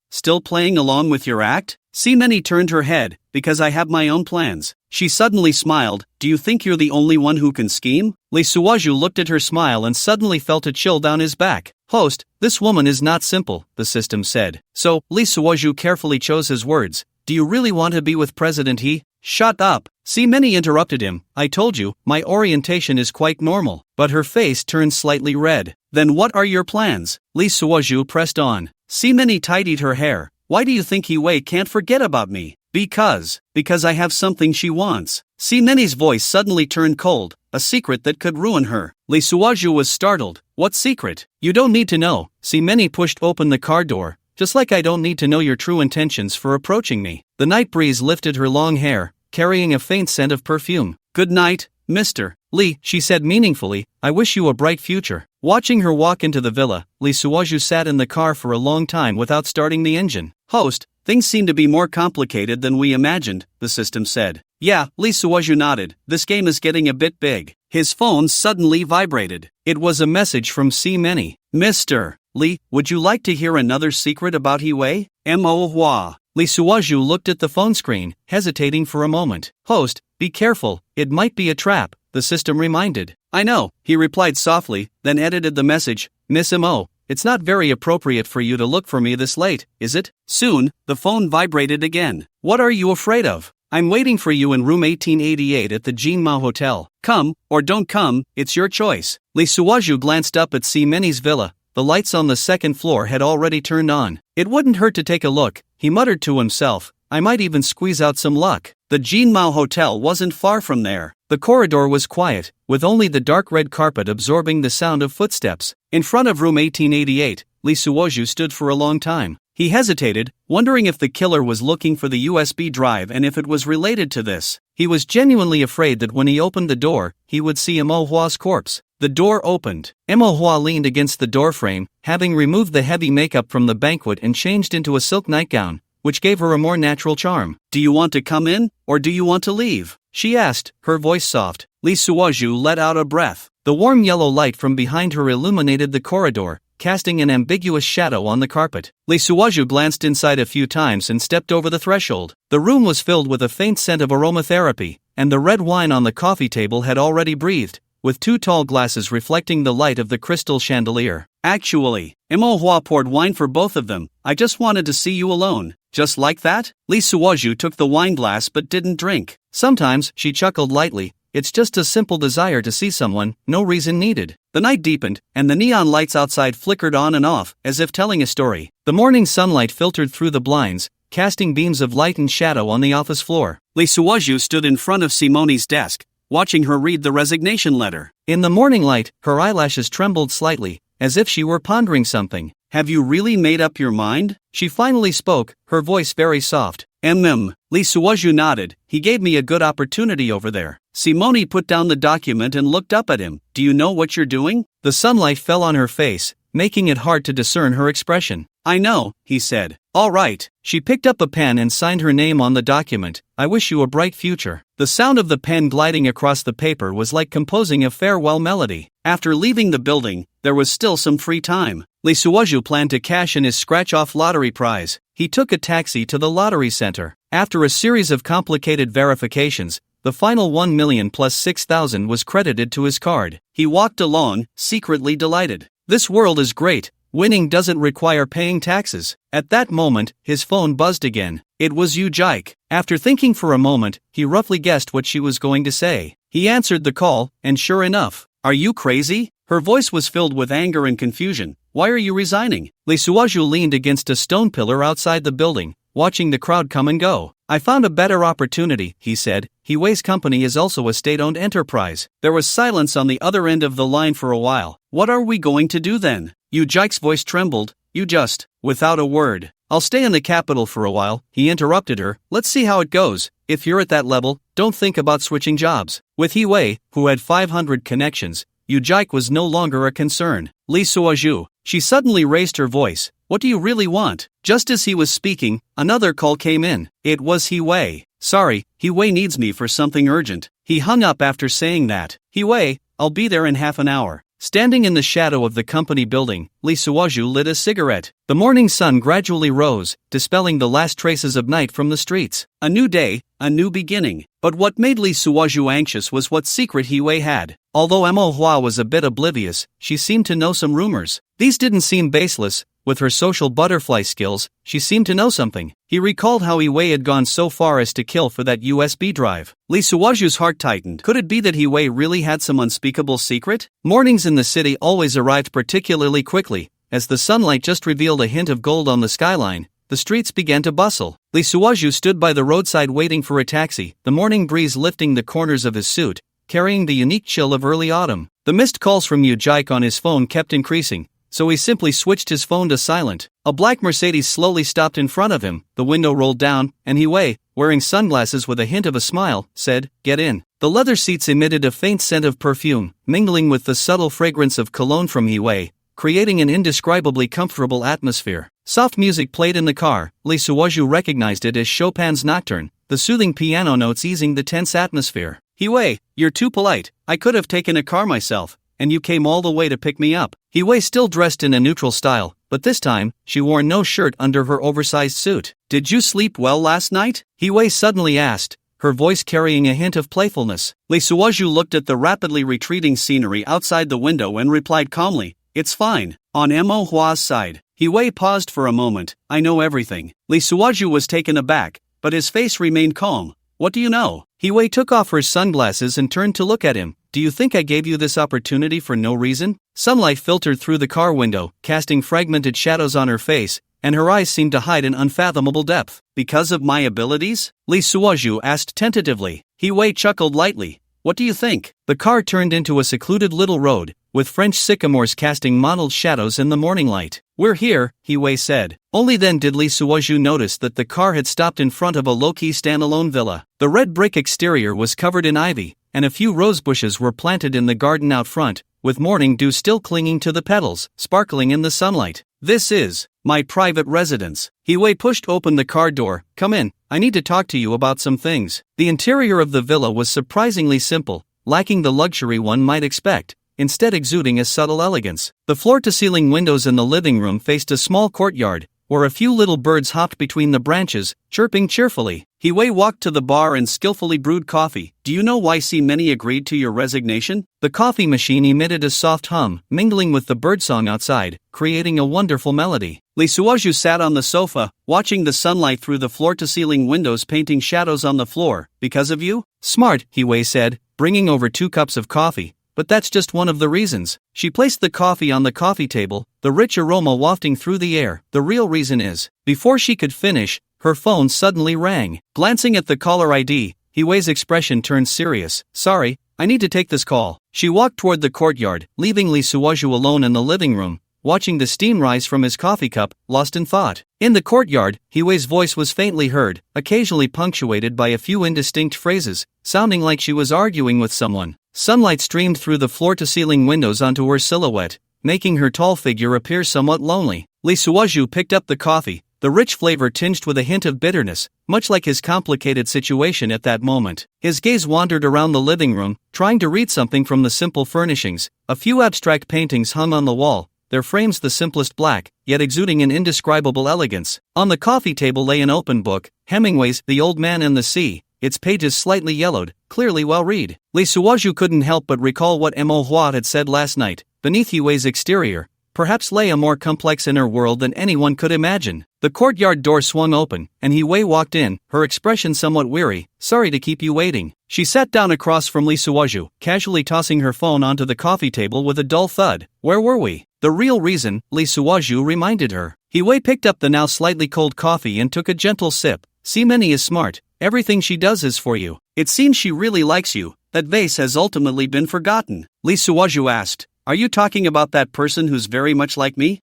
playing along with your act? Simeni turned her head. Because I have my own plans. She suddenly smiled. Do you think you're the only one who can scheme? Lee Suaju looked at her smile and suddenly felt a chill down his back. Host, this woman is not simple, the system said. So, Lee Suaju carefully chose his words. Do you really want to be with President He? Shut up. Simeni interrupted him. I told you, my orientation is quite normal. But her face turned slightly red. Then what are your plans? Lee Suaju pressed on. Simeni tidied her hair. Why do you think Hiwei can't forget about me? Because I have something she wants. Simeni's voice suddenly turned cold, a secret that could ruin her. Lee Suaju was startled. What secret? You don't need to know. Simeni pushed open the car door. Just like I don't need to know your true intentions for approaching me. The night breeze lifted her long hair, carrying a faint scent of perfume. Good night, Mr. Lee, she said meaningfully. I wish you a bright future. Watching her walk into the villa, Lee Suaju sat in the car for a long time without starting the engine. Host, things seem to be more complicated than we imagined, the system said. Yeah, Lee Suaju nodded. This game is getting a bit big. His phone suddenly vibrated. It was a message from Simeni. Mr. Lee, would you like to hear another secret about Hiwei? Me.However. Lee Suaju looked at the phone screen, hesitating for a moment. Host, be careful, it might be a trap, the system reminded. I know, he replied softly, then edited the message. Miss M.O., it's not very appropriate for you to look for me this late, is it? Soon, the phone vibrated again. What are you afraid of? I'm waiting for you in room 1888 at the Jinmao Hotel. Come, or don't come, it's your choice. Lee Suaju glanced up at Simeni's villa. The lights on the second floor had already turned on. It wouldn't hurt to take a look, he muttered to himself. I might even squeeze out some luck. The Jinmao Hotel wasn't far from there. The corridor was quiet, with only the dark red carpet absorbing the sound of footsteps. In front of room 1888, Lee Suaju stood for a long time. He hesitated, wondering if the killer was looking for the USB drive and if it was related to this. He was genuinely afraid that when he opened the door, he would see Me.However's corpse. The door opened. Me.However leaned against the doorframe, having removed the heavy makeup from the banquet and changed into a silk nightgown, which gave her a more natural charm. Do you want to come in, or do you want to leave? She asked, her voice soft. Lee Suaju let out a breath. The warm yellow light from behind her illuminated the corridor, casting an ambiguous shadow on the carpet. Lee Suaju glanced inside a few times and stepped over the threshold. The room was filled with a faint scent of aromatherapy, and the red wine on the coffee table had already breathed, with two tall glasses reflecting the light of the crystal chandelier. Actually, Me.However poured wine for both of them. I just wanted to see you alone. Just like that? Lee Suaju took the wine glass but didn't drink. Sometimes, she chuckled lightly, it's just a simple desire to see someone, no reason needed. The night deepened, and the neon lights outside flickered on and off, as if telling a story. The morning sunlight filtered through the blinds, casting beams of light and shadow on the office floor. Lee Suaju stood in front of Simoni's desk, watching her read the resignation letter. In the morning light, her eyelashes trembled slightly, as if she were pondering something. Have you really made up your mind? She finally spoke, her voice very soft. Lee Suaju nodded. He gave me a good opportunity over there. Simoni put down the document and looked up at him. Do you know what you're doing? The sunlight fell on her face, making it hard to discern her expression. I know, he said. All right. She picked up a pen and signed her name on the document. I wish you a bright future. The sound of the pen gliding across the paper was like composing a farewell melody. After leaving the building, there was still some free time. Lee Suaju planned to cash in his scratch-off lottery prize. He took a taxi to the lottery center. After a series of complicated verifications, the final 1 million plus 6,000 was credited to his card. He walked along, secretly delighted. This world is great. Winning doesn't require paying taxes. At that moment, his phone buzzed again. It was Yu Jike. After thinking for a moment, he roughly guessed what she was going to say. He answered the call, and sure enough, are you crazy? Her voice was filled with anger and confusion. Why are you resigning? Lee Suaju leaned against a stone pillar outside the building, watching the crowd come and go. I found a better opportunity, he said. Hiwei's company is also a state-owned enterprise. There was silence on the other end of the line for a while. What are we going to do then? Yu Jike's voice trembled. You just, without a word, I'll stay in the capital for a while, he interrupted her. Let's see how it goes. If you're at that level, don't think about switching jobs. With Hee-wei, who had 500 connections, Yu-jike was no longer a concern. Lee Suoju, she suddenly raised her voice. What do you really want? Just as he was speaking, another call came in. It was Hee-wei. Sorry, Hee-wei needs me for something urgent. He hung up after saying that. Hee-wei, I'll be there in half an hour. Standing in the shadow of the company building, Lee Suoju lit a cigarette. The morning sun gradually rose, dispelling the last traces of night from the streets. A new day, a new beginning. But what made Lee Suoju anxious was what secret Hee-wei had. Although Me.However was a bit oblivious, she seemed to know some rumors. These didn't seem baseless. With her social butterfly skills, she seemed to know something. He recalled how Hee-wei had gone so far as to kill for that USB drive. Lee Suoju's heart tightened. Could it be that Hee-wei really had some unspeakable secret? Mornings in the city always arrived particularly quickly. As the sunlight just revealed a hint of gold on the skyline, the streets began to bustle. Lee Suoju stood by the roadside waiting for a taxi, the morning breeze lifting the corners of his suit, carrying the unique chill of early autumn. The missed calls from Yu-jike on his phone kept increasing, so he simply switched his phone to silent. A black Mercedes slowly stopped in front of him, the window rolled down, and Hee-wei, wearing sunglasses with a hint of a smile, said, "Get in." The leather seats emitted a faint scent of perfume, mingling with the subtle fragrance of cologne from Hee-wei, creating an indescribably comfortable atmosphere. Soft music played in the car. Lee Suoju recognized it as Chopin's Nocturne, the soothing piano notes easing the tense atmosphere. "Hee-wei, you're too polite. I could have taken a car myself, and you came all the way to pick me up." Hee-wei still dressed in a neutral style, but this time, she wore no shirt under her oversized suit. "Did you sleep well last night?" Hee-wei suddenly asked, her voice carrying a hint of playfulness. Lee Suoju looked at the rapidly retreating scenery outside the window and replied calmly, "It's fine." On Me.However's side, Hee-wei paused for a moment. "I know everything." Lee Suoju was taken aback, but his face remained calm. "What do you know?" Hee-wei took off her sunglasses and turned to look at him. "Do you think I gave you this opportunity for no reason?" Sunlight filtered through the car window, casting fragmented shadows on her face, and her eyes seemed to hide an unfathomable depth. "Because of my abilities?" Lee Suoju asked tentatively. Hee-wei chuckled lightly. "What do you think?" The car turned into a secluded little road, with French sycamores casting mottled shadows in the morning light. "We're here," Hee-wei said. Only then did Lee Suoju notice that the car had stopped in front of a low-key standalone villa. The red brick exterior was covered in ivy, and a few rose bushes were planted in the garden out front, with morning dew still clinging to the petals, sparkling in the sunlight. "This is my private residence." Hee-wei pushed open the car door. "Come in, I need to talk to you about some things." The interior of the villa was surprisingly simple, lacking the luxury one might expect, instead exuding a subtle elegance. The floor-to-ceiling windows in the living room faced a small courtyard, where a few little birds hopped between the branches, chirping cheerfully. Hee-wei walked to the bar and skillfully brewed coffee. "Do you know why so many agreed to your resignation?" The coffee machine emitted a soft hum, mingling with the birdsong outside, creating a wonderful melody. Lee Suoju sat on the sofa, watching the sunlight through the floor-to-ceiling windows painting shadows on the floor. "Because of you?" "Smart," Hee-wei said, bringing over 2 cups of coffee. "But that's just one of the reasons." She placed the coffee on the coffee table, the rich aroma wafting through the air. "The real reason is..." Before she could finish, her phone suddenly rang. Glancing at the caller ID, Hee-wei's expression turned serious. "Sorry, I need to take this call." She walked toward the courtyard, leaving Lee Suoju alone in the living room, watching the steam rise from his coffee cup, lost in thought. In the courtyard, Hee-wei's voice was faintly heard, occasionally punctuated by a few indistinct phrases, sounding like she was arguing with someone. Sunlight streamed through the floor-to-ceiling windows onto her silhouette, making her tall figure appear somewhat lonely. Lee Suoju picked up the coffee, the rich flavor tinged with a hint of bitterness, much like his complicated situation at that moment. His gaze wandered around the living room, trying to read something from the simple furnishings. A few abstract paintings hung on the wall, their frames the simplest black, yet exuding an indescribable elegance. On the coffee table lay an open book, Hemingway's The Old Man and the Sea, its pages slightly yellowed, clearly well read. Lee Suoju couldn't help but recall what Me.However had said last night. Beneath Hee-wei's exterior, perhaps lay a more complex inner world than anyone could imagine. The courtyard door swung open, and Hee-wei walked in, her expression somewhat weary. "Sorry to keep you waiting." She sat down across from Lee Suoju, casually tossing her phone onto the coffee table with a dull thud. "Where were we?" "The real reason," Lee Suoju reminded her. Hee-wei picked up the now slightly cold coffee and took a gentle sip. "Simeni is smart. Everything she does is for you. It seems she really likes you. That vase has ultimately been forgotten." Lee Suoju asked, "Are you talking about that person who's very much like me?"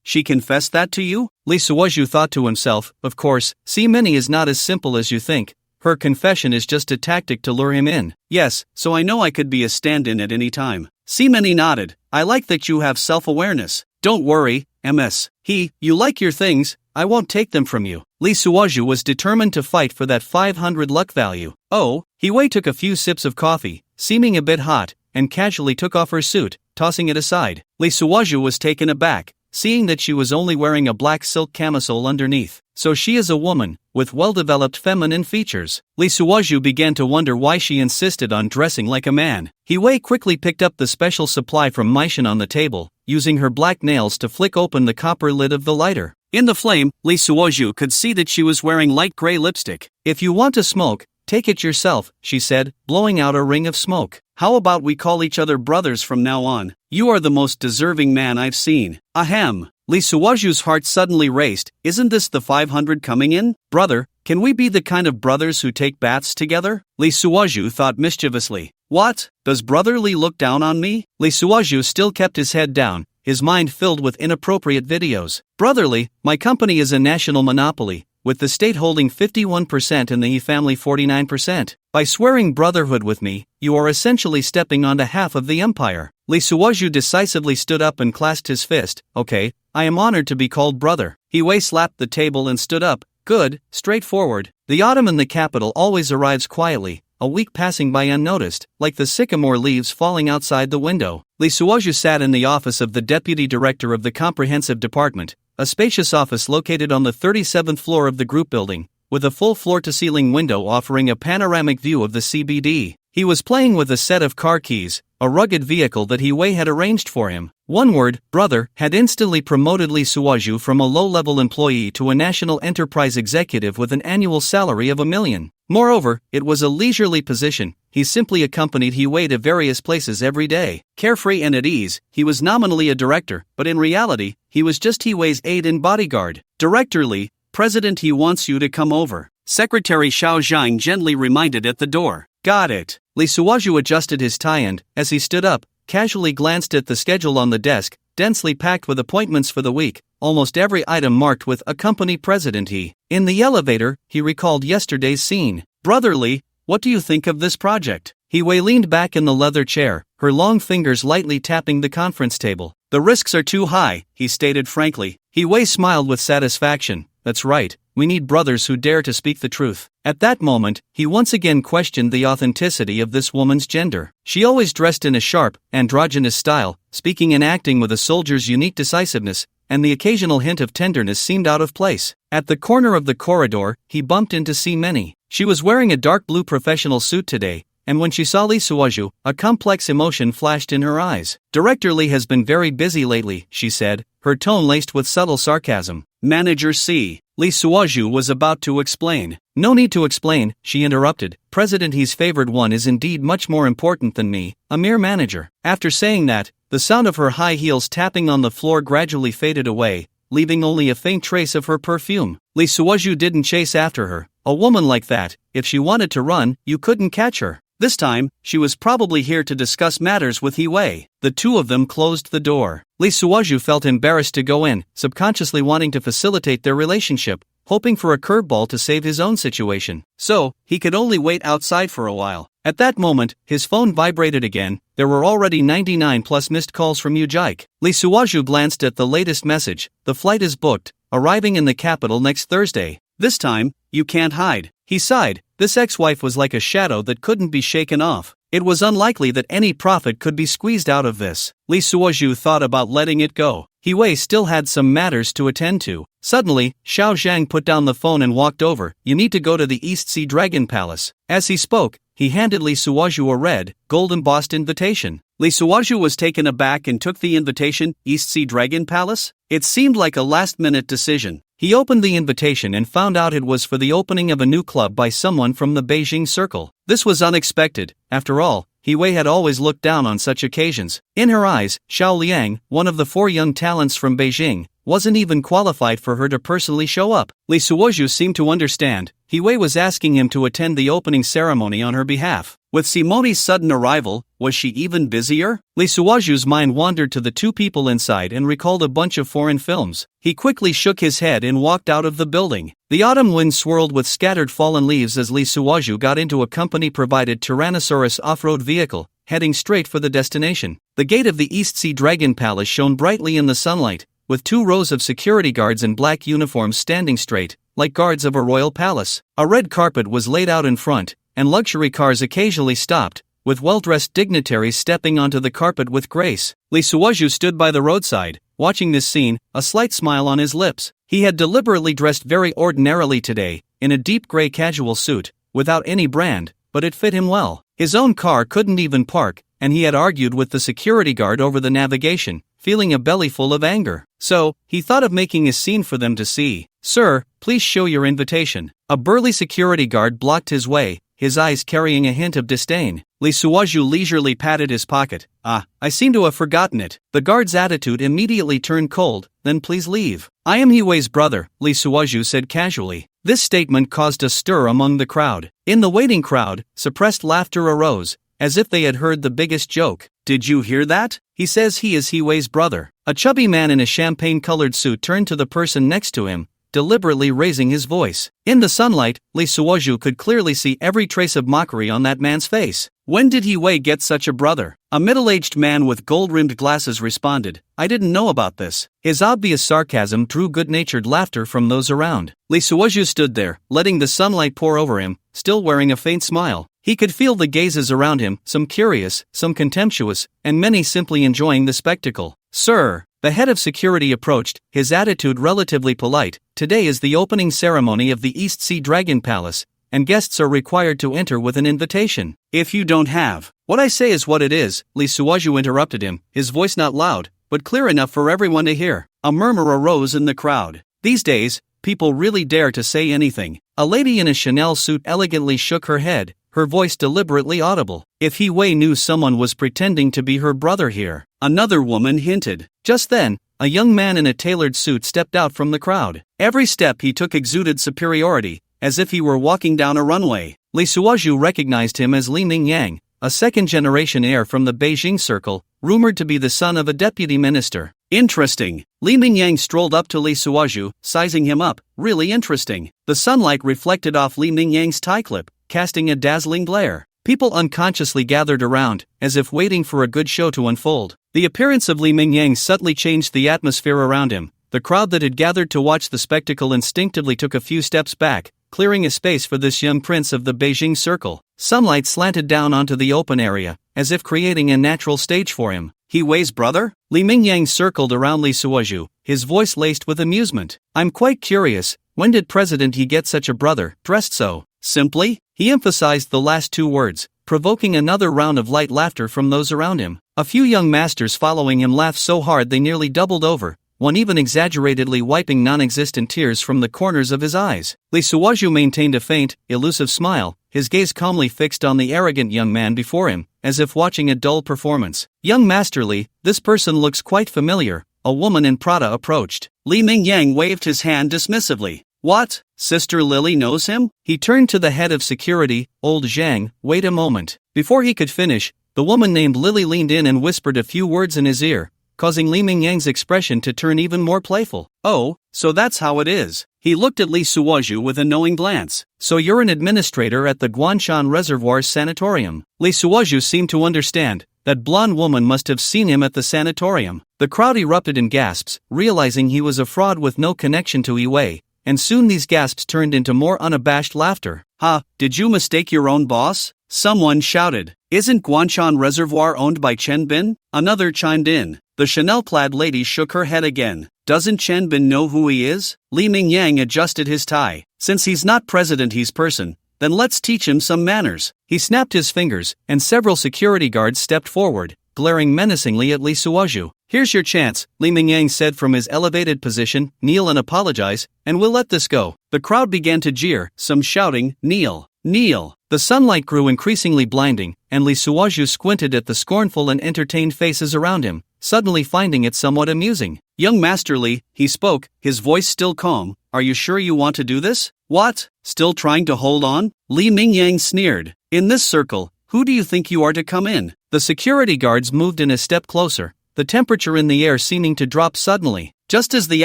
She confessed that to you? Lee Suozhu thought to himself, of course, Mini is not as simple as you think. Her confession is just a tactic to lure him in. Yes, so I know I could be a stand-in at any time. Mini nodded. I like that you have self-awareness. Don't worry, MS. You like your things, I won't take them from you. Lee Suozhu was determined to fight for that 500 luck value. Oh, Wei took a few sips of coffee, seeming a bit hot, and casually took off her suit, tossing it aside. Lee Suozhu was taken aback, seeing that she was only wearing a black silk camisole underneath. So she is a woman, with well-developed feminine features. Lee Suozhu began to wonder why she insisted on dressing like a man. Wei quickly picked up the special supply from Maishin on the table, using her black nails to flick open the copper lid of the lighter. In the flame, Lee Suozhu could see that she was wearing light gray lipstick. If you want to smoke, take it yourself, she said, blowing out a ring of smoke. How about we call each other brothers from now on? You are the most deserving man I've seen. Ahem. Lee Suozhu's heart suddenly raced. Isn't this the 500 coming in? Brother, can we be the kind of brothers who take baths together? Lee Suozhu thought mischievously. What? Does Brother Lee look down on me? Lee Suozhu still kept his head down, his mind filled with inappropriate videos. Brother Lee, my company is a national monopoly, with the state holding 51% and the He family 49%. By swearing brotherhood with me, you are essentially stepping onto half of the empire. Lee Suozhu decisively stood up and clasped his fist. Okay, I am honored to be called brother. Wei slapped the table and stood up. Good, straightforward. The autumn in the capital always arrives quietly, a week passing by unnoticed, like the sycamore leaves falling outside the window. Lee Suozhu sat in the office of the deputy director of the comprehensive department, a spacious office located on the 37th floor of the group building, with a full floor-to-ceiling window offering a panoramic view of the CBD. He was playing with a set of car keys, a rugged vehicle that Wei had arranged for him. One word, brother, had instantly promoted Lee Suozhu from a low-level employee to a national enterprise executive with an annual salary of $1 million. Moreover, it was a leisurely position. He simply accompanied Wei to various places every day. Carefree and at ease, he was nominally a director, but in reality, he was just Wei's aide and bodyguard. Director Lee, President He wants you to come over. Secretary Xiao Zhang gently reminded at the door. Got it. Lee Suozhu adjusted his tie and, as he stood up, casually glanced at the schedule on the desk, densely packed with appointments for the week, almost every item marked with Accompany President He. In the elevator, he recalled yesterday's scene. Brother Lee, what do you think of this project? Wei leaned back in the leather chair, her long fingers lightly tapping the conference table. The risks are too high, he stated frankly. Wei smiled with satisfaction. That's right, we need brothers who dare to speak the truth. At that moment, he once again questioned the authenticity of this woman's gender. She always dressed in a sharp, androgynous style, speaking and acting with a soldier's unique decisiveness, and the occasional hint of tenderness seemed out of place. At the corner of the corridor, he bumped into Mini. She was wearing a dark blue professional suit today, and when she saw Lee Suozhu, a complex emotion flashed in her eyes. Director Lee has been very busy lately, she said, her tone laced with subtle sarcasm. Manager C. Lee Suozhu was about to explain. No need to explain, she interrupted. President He's favored one is indeed much more important than me, a mere manager. After saying that, the sound of her high heels tapping on the floor gradually faded away, leaving only a faint trace of her perfume. Lee Suozhu didn't chase after her. A woman like that, if she wanted to run, you couldn't catch her. This time, she was probably here to discuss matters with Wei. The two of them closed the door. Lee Suozhu felt embarrassed to go in, subconsciously wanting to facilitate their relationship, hoping for a curveball to save his own situation. So, he could only wait outside for a while. At that moment, his phone vibrated again. There were already 99 plus missed calls from Ujike. Lee Suozhu glanced at the latest message. The flight is booked, arriving in the capital next Thursday. This time, you can't hide. He sighed. This ex-wife was like a shadow that couldn't be shaken off. It was unlikely that any profit could be squeezed out of this. Lee Suozhu thought about letting it go. Wei still had some matters to attend to. Suddenly, Xiao Zhang put down the phone and walked over. You need to go to the East Sea Dragon Palace. As he spoke, he handed Lee Suozhu a red, gold-embossed invitation. Lee Suozhu was taken aback and took the invitation. East Sea Dragon Palace? It seemed like a last-minute decision. He opened the invitation and found out it was for the opening of a new club by someone from the Beijing circle. This was unexpected. After all, Wei had always looked down on such occasions. In her eyes, Xiao Liang, one of the 4 young talents from Beijing, wasn't even qualified for her to personally show up. Lee Suozhu seemed to understand. He Wei was asking him to attend the opening ceremony on her behalf. With Simone's sudden arrival, was she even busier? Lee Suoju's mind wandered to the two people inside and recalled a bunch of foreign films. He quickly shook his head and walked out of the building. The autumn wind swirled with scattered fallen leaves as Lee Suoju got into a company-provided Tyrannosaurus off-road vehicle, heading straight for the destination. The gate of the East Sea Dragon Palace shone brightly in the sunlight, with 2 rows of security guards in black uniforms standing straight, like guards of a royal palace. A red carpet was laid out in front, and luxury cars occasionally stopped, with well-dressed dignitaries stepping onto the carpet with grace. Lee Suoju stood by the roadside, watching this scene, a slight smile on his lips. He had deliberately dressed very ordinarily today, in a deep gray casual suit, without any brand, but it fit him well. His own car couldn't even park, and he had argued with the security guard over the navigation, feeling a belly full of anger. So, he thought of making a scene for them to see. "Sir, please show your invitation." A burly security guard blocked his way, his eyes carrying a hint of disdain. Lee Suoju leisurely patted his pocket. I seem to have forgotten it." The guard's attitude immediately turned cold. "Then please leave." "I am Hiwei's brother," Lee Suoju said casually. This statement caused a stir among the crowd. In the waiting crowd, suppressed laughter arose, as if they had heard the biggest joke. "Did you hear that? He says he is Hiwei's brother." A chubby man in a champagne-colored suit turned to the person next to him, deliberately raising his voice. In the sunlight, Lee Suoju could clearly see every trace of mockery on that man's face. "When did Hiwei get such a brother?" A middle-aged man with gold-rimmed glasses responded. "I didn't know about this." His obvious sarcasm drew good-natured laughter from those around. Lee Suoju stood there, letting the sunlight pour over him, still wearing a faint smile. He could feel the gazes around him, some curious, some contemptuous, and many simply enjoying the spectacle. "Sir," the head of security approached, his attitude relatively polite. "Today is the opening ceremony of the East Sea Dragon Palace, and guests are required to enter with an invitation. If you don't have..." "What I say is what it is," Lee Suoju interrupted him, his voice not loud, but clear enough for everyone to hear. A murmur arose in the crowd. These days, people really dare to say anything. A lady in a Chanel suit elegantly shook her head, her voice deliberately audible. "If Hiwei knew someone was pretending to be her brother here," another woman hinted. Just then, a young man in a tailored suit stepped out from the crowd. Every step he took exuded superiority, as if he were walking down a runway. Lee Suoju recognized him as Li Mingyang, a second-generation heir from the Beijing circle, rumored to be the son of a deputy minister. "Interesting." Li Mingyang strolled up to Lee Suoju, sizing him up. "Really interesting." The sunlight reflected off Li Mingyang's tie clip, casting a dazzling glare. People unconsciously gathered around, as if waiting for a good show to unfold. The appearance of Li Mingyang subtly changed the atmosphere around him. The crowd that had gathered to watch the spectacle instinctively took a few steps back, clearing a space for this young prince of the Beijing circle. Sunlight slanted down onto the open area, as if creating a natural stage for him. "Hiwei's brother?" Li Mingyang circled around Lee Suoju, his voice laced with amusement. "I'm quite curious, when did President He get such a brother, dressed so simply?" He emphasized the last 2 words, provoking another round of light laughter from those around him. A few young masters following him laughed so hard they nearly doubled over, one even exaggeratedly wiping non-existent tears from the corners of his eyes. Lee Suoju maintained a faint, elusive smile, his gaze calmly fixed on the arrogant young man before him, as if watching a dull performance. "Young Master Lee, this person looks quite familiar." A woman in Prada approached. Li Mingyang waved his hand dismissively. "What? Sister Lily knows him?" He turned to the head of security, old Zhang. "Wait a moment." Before he could finish, the woman named Lily leaned in and whispered a few words in his ear, causing Li Mingyang's expression to turn even more playful. "Oh, so that's how it is." He looked at Lee Suoju with a knowing glance. "So you're an administrator at the Guanshan Reservoir Sanatorium." Lee Suoju seemed to understand. That blonde woman must have seen him at the sanatorium. The crowd erupted in gasps, realizing he was a fraud with no connection to Hiwei, and soon these gasps turned into more unabashed laughter. "Ha, did you mistake your own boss?" Someone shouted. "Isn't Guanshan Reservoir owned by Chen Bin?" Another chimed in. The Chanel-clad lady shook her head again. "Doesn't Chen Bin know who he is?" Li Mingyang adjusted his tie. "Since he's not president, he's person. Then let's teach him some manners." He snapped his fingers, and several security guards stepped forward, glaring menacingly at Lee Suoju. "Here's your chance," Li Mingyang said from his elevated position. "Kneel and apologize, and we'll let this go." The crowd began to jeer, some shouting, "Kneel! Kneel!" The sunlight grew increasingly blinding, and Lee Suoju squinted at the scornful and entertained faces around him, suddenly finding it somewhat amusing. Young Master Lee, he spoke, his voice still calm, are you sure you want to do this? What? Still trying to hold on? Li Mingyang sneered. In this circle, who do you think you are to come in? The security guards moved in a step closer, the temperature in the air seeming to drop suddenly. Just as the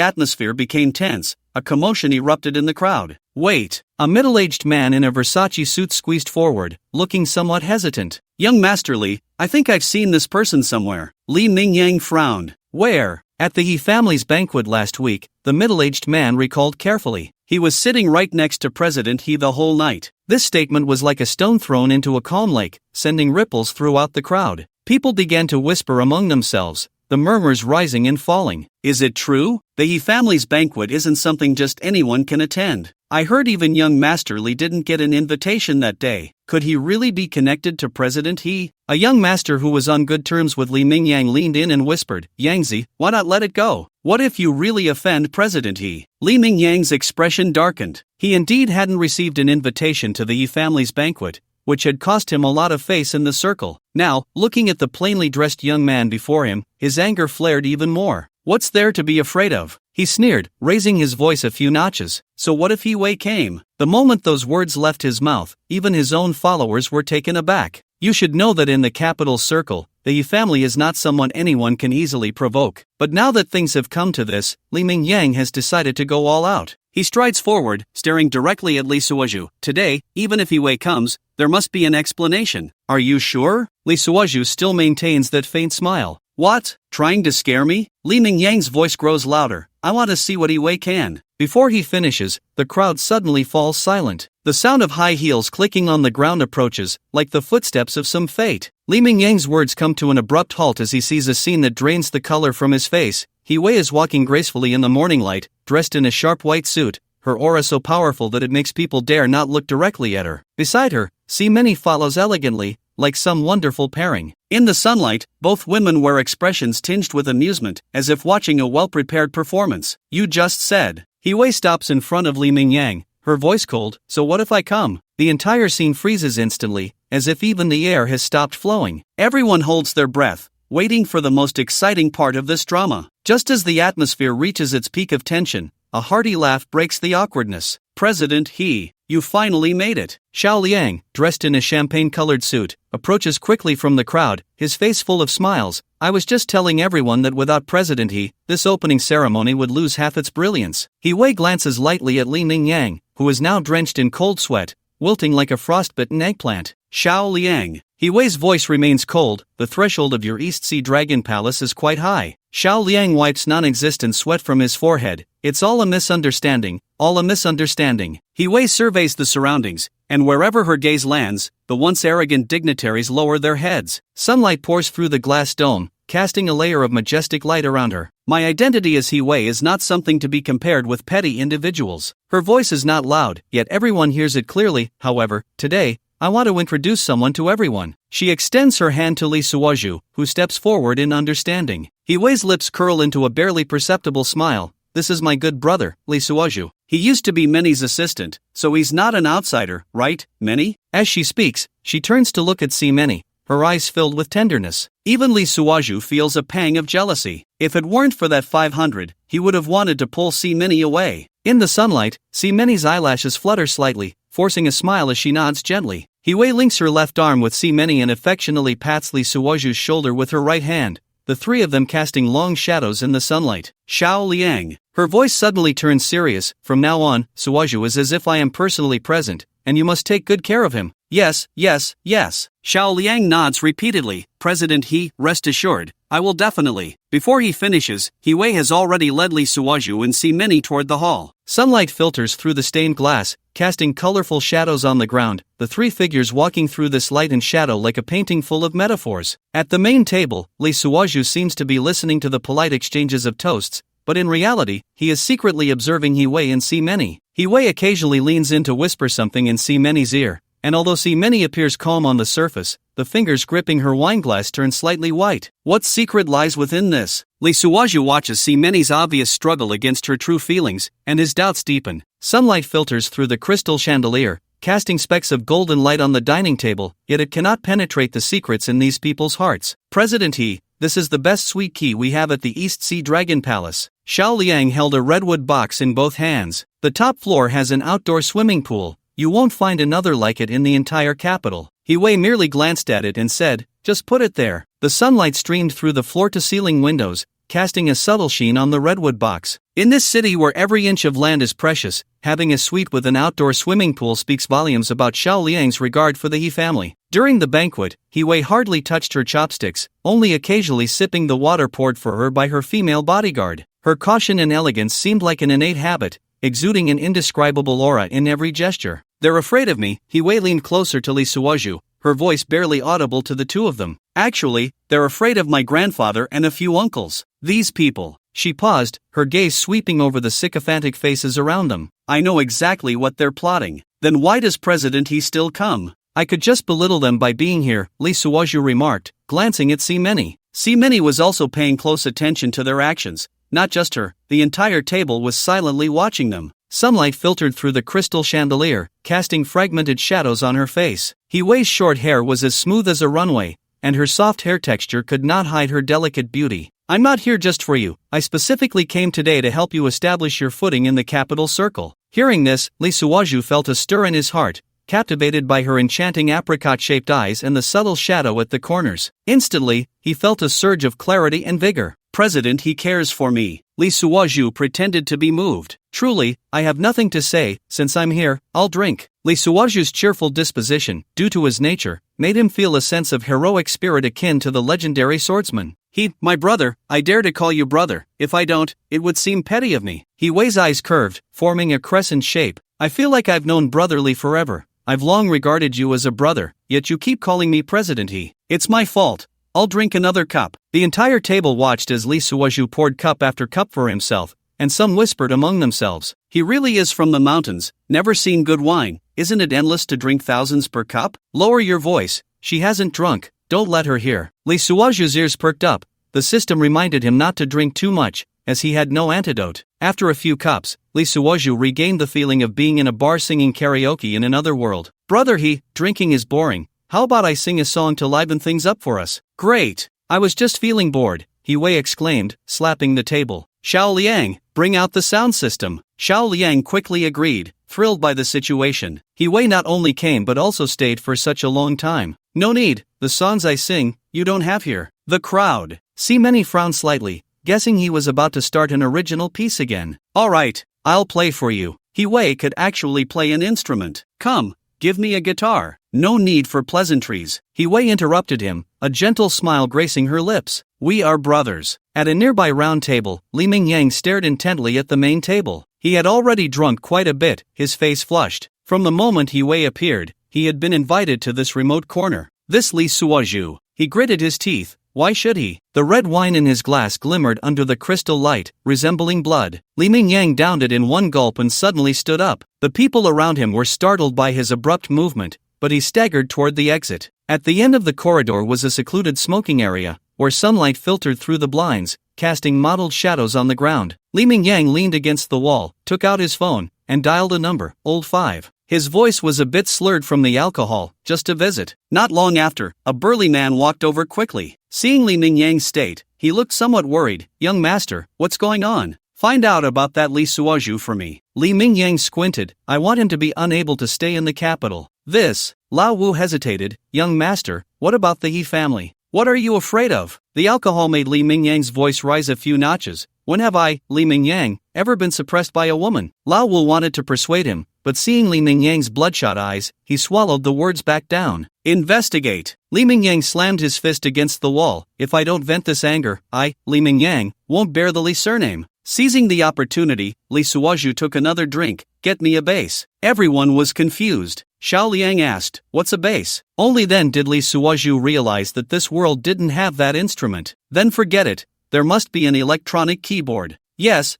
atmosphere became tense, a commotion erupted in the crowd. Wait! A middle-aged man in a Versace suit squeezed forward, looking somewhat hesitant. Young Master Lee, I think I've seen this person somewhere. Li Mingyang frowned. Where? At the He family's banquet last week, the middle-aged man recalled carefully. He was sitting right next to President He the whole night. This statement was like a stone thrown into a calm lake, sending ripples throughout the crowd. People began to whisper among themselves, the murmurs rising and falling. Is it true? The He family's banquet isn't something just anyone can attend. I heard even young Master Lee didn't get an invitation that day. Could he really be connected to President He? A young master who was on good terms with Li Mingyang leaned in and whispered, Yangzi, why not let it go? What if you really offend President He? Li Mingyang's expression darkened. He indeed hadn't received an invitation to the He family's banquet, which had cost him a lot of face in the circle. Now, looking at the plainly dressed young man before him, his anger flared even more. What's there to be afraid of? He sneered, raising his voice a few notches. So what if He Wei came? The moment those words left his mouth, even his own followers were taken aback. You should know that in the capital circle, the He family is not someone anyone can easily provoke. But now that things have come to this, Li Mingyang has decided to go all out. He strides forward, staring directly at Li Suozhu. Today, even if He Wei comes, there must be an explanation. Are you sure? Li Suozhu still maintains that faint smile. What? Trying to scare me? Li Mingyang's voice grows louder. I want to see what He Wei can. Before he finishes, the crowd suddenly falls silent. The sound of high heels clicking on the ground approaches, like the footsteps of some fate. Li Mingyang's words come to an abrupt halt as he sees a scene that drains the color from his face. He Wei is walking gracefully in the morning light, dressed in a sharp white suit, her aura so powerful that it makes people dare not look directly at her. Beside her, Many follows elegantly, like some wonderful pairing. In the sunlight, both women wear expressions tinged with amusement, as if watching a well-prepared performance. You just said. He Wei stops in front of Li Mingyang, her voice cold, so what if I come? The entire scene freezes instantly, as if even the air has stopped flowing. Everyone holds their breath, waiting for the most exciting part of this drama. Just as the atmosphere reaches its peak of tension, a hearty laugh breaks the awkwardness. President He, you finally made it. Xiao Liang, dressed in a champagne-colored suit, approaches quickly from the crowd, his face full of smiles. I was just telling everyone that without President He, this opening ceremony would lose half its brilliance. He Wei glances lightly at Li Mingyang, who is now drenched in cold sweat, wilting like a frostbitten eggplant. Xiao Liang. He Wei's voice remains cold, the threshold of your East Sea Dragon Palace is quite high. Xiao Liang wipes non-existent sweat from his forehead. It's all a misunderstanding, all a misunderstanding. He Wei surveys the surroundings, and wherever her gaze lands, the once arrogant dignitaries lower their heads. Sunlight pours through the glass dome, casting a layer of majestic light around her. My identity as He Wei is not something to be compared with petty individuals. Her voice is not loud, yet everyone hears it clearly. However, today, I want to introduce someone to everyone. She extends her hand to Li Suozhu, who steps forward in understanding. He Wei's lips curl into a barely perceptible smile. This is my good brother, Li Suozhu. He used to be Meni's assistant, so he's not an outsider, right, Meni? As she speaks, she turns to look at Meni, her eyes filled with tenderness. Even Li Suozhu feels a pang of jealousy. If it weren't for that 500, he would have wanted to pull Meni away. In the sunlight, Meni's eyelashes flutter slightly, forcing a smile as she nods gently. He Wei links her left arm with Meni and affectionately pats Li Suozhu's shoulder with her right hand, the three of them casting long shadows in the sunlight. Xiao Liang. Her voice suddenly turns serious. From now on, Suozhu is as if I am personally present, and you must take good care of him. Yes, yes, yes. Xiao Liang nods repeatedly. President He, rest assured, I will definitely. Before he finishes, He Wei has already led Li Suozhu and Meni toward the hall. Sunlight filters through the stained glass, casting colorful shadows on the ground, the three figures walking through this light and shadow like a painting full of metaphors. At the main table, Li Suozhu seems to be listening to the polite exchanges of toasts, but in reality, he is secretly observing He Wei and Meni. He Wei occasionally leans in to whisper something in Meni's ear, and although Meni appears calm on the surface, the fingers gripping her wineglass turn slightly white. What secret lies within this? Li Suozhu watches Meni's obvious struggle against her true feelings, and his doubts deepen. Sunlight filters through the crystal chandelier, casting specks of golden light on the dining table, yet it cannot penetrate the secrets in these people's hearts. President He, this is the best sweet key we have at the East Sea Dragon Palace. Xiao Liang held a redwood box in both hands. The top floor has an outdoor swimming pool. You won't find another like it in the entire capital. He Wei merely glanced at it and said, just put it there. The sunlight streamed through the floor-to-ceiling windows, casting a subtle sheen on the redwood box. In this city where every inch of land is precious, having a suite with an outdoor swimming pool speaks volumes about Xiao Liang's regard for the He family. During the banquet, He Wei hardly touched her chopsticks, only occasionally sipping the water poured for her by her female bodyguard. Her caution and elegance seemed like an innate habit, exuding an indescribable aura in every gesture. They're afraid of me. He Wei leaned closer to Li Suoju, her voice barely audible to the two of them. Actually, they're afraid of my grandfather and a few uncles. These people. She paused, her gaze sweeping over the sycophantic faces around them. I know exactly what they're plotting. Then why does President He still come? I could just belittle them by being here, Li Suoju remarked, glancing at Simeni. Simeni was also paying close attention to their actions. Not just her, the entire table was silently watching them. Sunlight filtered through the crystal chandelier, casting fragmented shadows on her face. He Wei's short hair was as smooth as a runway, and her soft hair texture could not hide her delicate beauty. I'm not here just for you. I specifically came today to help you establish your footing in the capital circle. Hearing this, Li Suoju felt a stir in his heart, captivated by her enchanting apricot-shaped eyes and the subtle shadow at the corners. Instantly, he felt a surge of clarity and vigor. President He cares for me. Li Suoju pretended to be moved. Truly, I have nothing to say. Since I'm here, I'll drink. Li Suoju's cheerful disposition, due to his nature, made him feel a sense of heroic spirit akin to the legendary swordsman. My brother, I dare to call you brother. If I don't, it would seem petty of me. He Wei's eyes curved, forming a crescent shape. I feel like I've known brotherly forever. I've long regarded you as a brother, yet you keep calling me President He. It's my fault. I'll drink another cup. The entire table watched as Li Suoju poured cup after cup for himself, and some whispered among themselves. He really is from the mountains, never seen good wine. Isn't it endless to drink thousands per cup? Lower your voice. She hasn't drunk. Don't let her hear. Li Suoju's ears perked up. The system reminded him not to drink too much, as he had no antidote. After a few cups, Li Suoju regained the feeling of being in a bar singing karaoke in another world. Brother He, drinking is boring. How about I sing a song to liven things up for us? Great! I was just feeling bored, He Wei exclaimed, slapping the table. Xiao Liang, bring out the sound system. Xiao Liang quickly agreed, thrilled by the situation. He Wei not only came but also stayed for such a long time. No need, the songs I sing, you don't have here. The crowd. Simeni frowned slightly, guessing he was about to start an original piece again. Alright, I'll play for you. He Wei could actually play an instrument. Come, give me a guitar. No need for pleasantries. He Wei interrupted him, a gentle smile gracing her lips. We are brothers. At a nearby round table, Li Mingyang stared intently at the main table. He had already drunk quite a bit, his face flushed. From the moment He Wei appeared, he had been invited to this remote corner. This Li Suoju. He gritted his teeth. Why should he? The red wine in his glass glimmered under the crystal light, resembling blood. Li Mingyang downed it in one gulp and suddenly stood up. The people around him were startled by his abrupt movement, but he staggered toward the exit. At the end of the corridor was a secluded smoking area, where sunlight filtered through the blinds, casting mottled shadows on the ground. Li Mingyang leaned against the wall, took out his phone, and dialed a number, old 5. His voice was a bit slurred from the alcohol. Just a visit. Not long after, a burly man walked over quickly. Seeing Li Mingyang's state, he looked somewhat worried. Young master, what's going on? Find out about that Li Suoju for me. Li Mingyang squinted. I want him to be unable to stay in the capital. This. Lao Wu hesitated. Young master, what about the He family? What are you afraid of? The alcohol made Li Mingyang's voice rise a few notches. When have I, Li Mingyang, ever been suppressed by a woman? Lao Wu wanted to persuade him, but seeing Li Mingyang's bloodshot eyes, he swallowed the words back down. Investigate. Li Mingyang slammed his fist against the wall. If I don't vent this anger, I, Li Mingyang, won't bear the Li surname. Seizing the opportunity, Li Suoju took another drink. Get me a bass. Everyone was confused. Xiao Liang asked, what's a bass? Only then did Li Suoju realize that this world didn't have that instrument. Then forget it. There must be an electronic keyboard. Yes.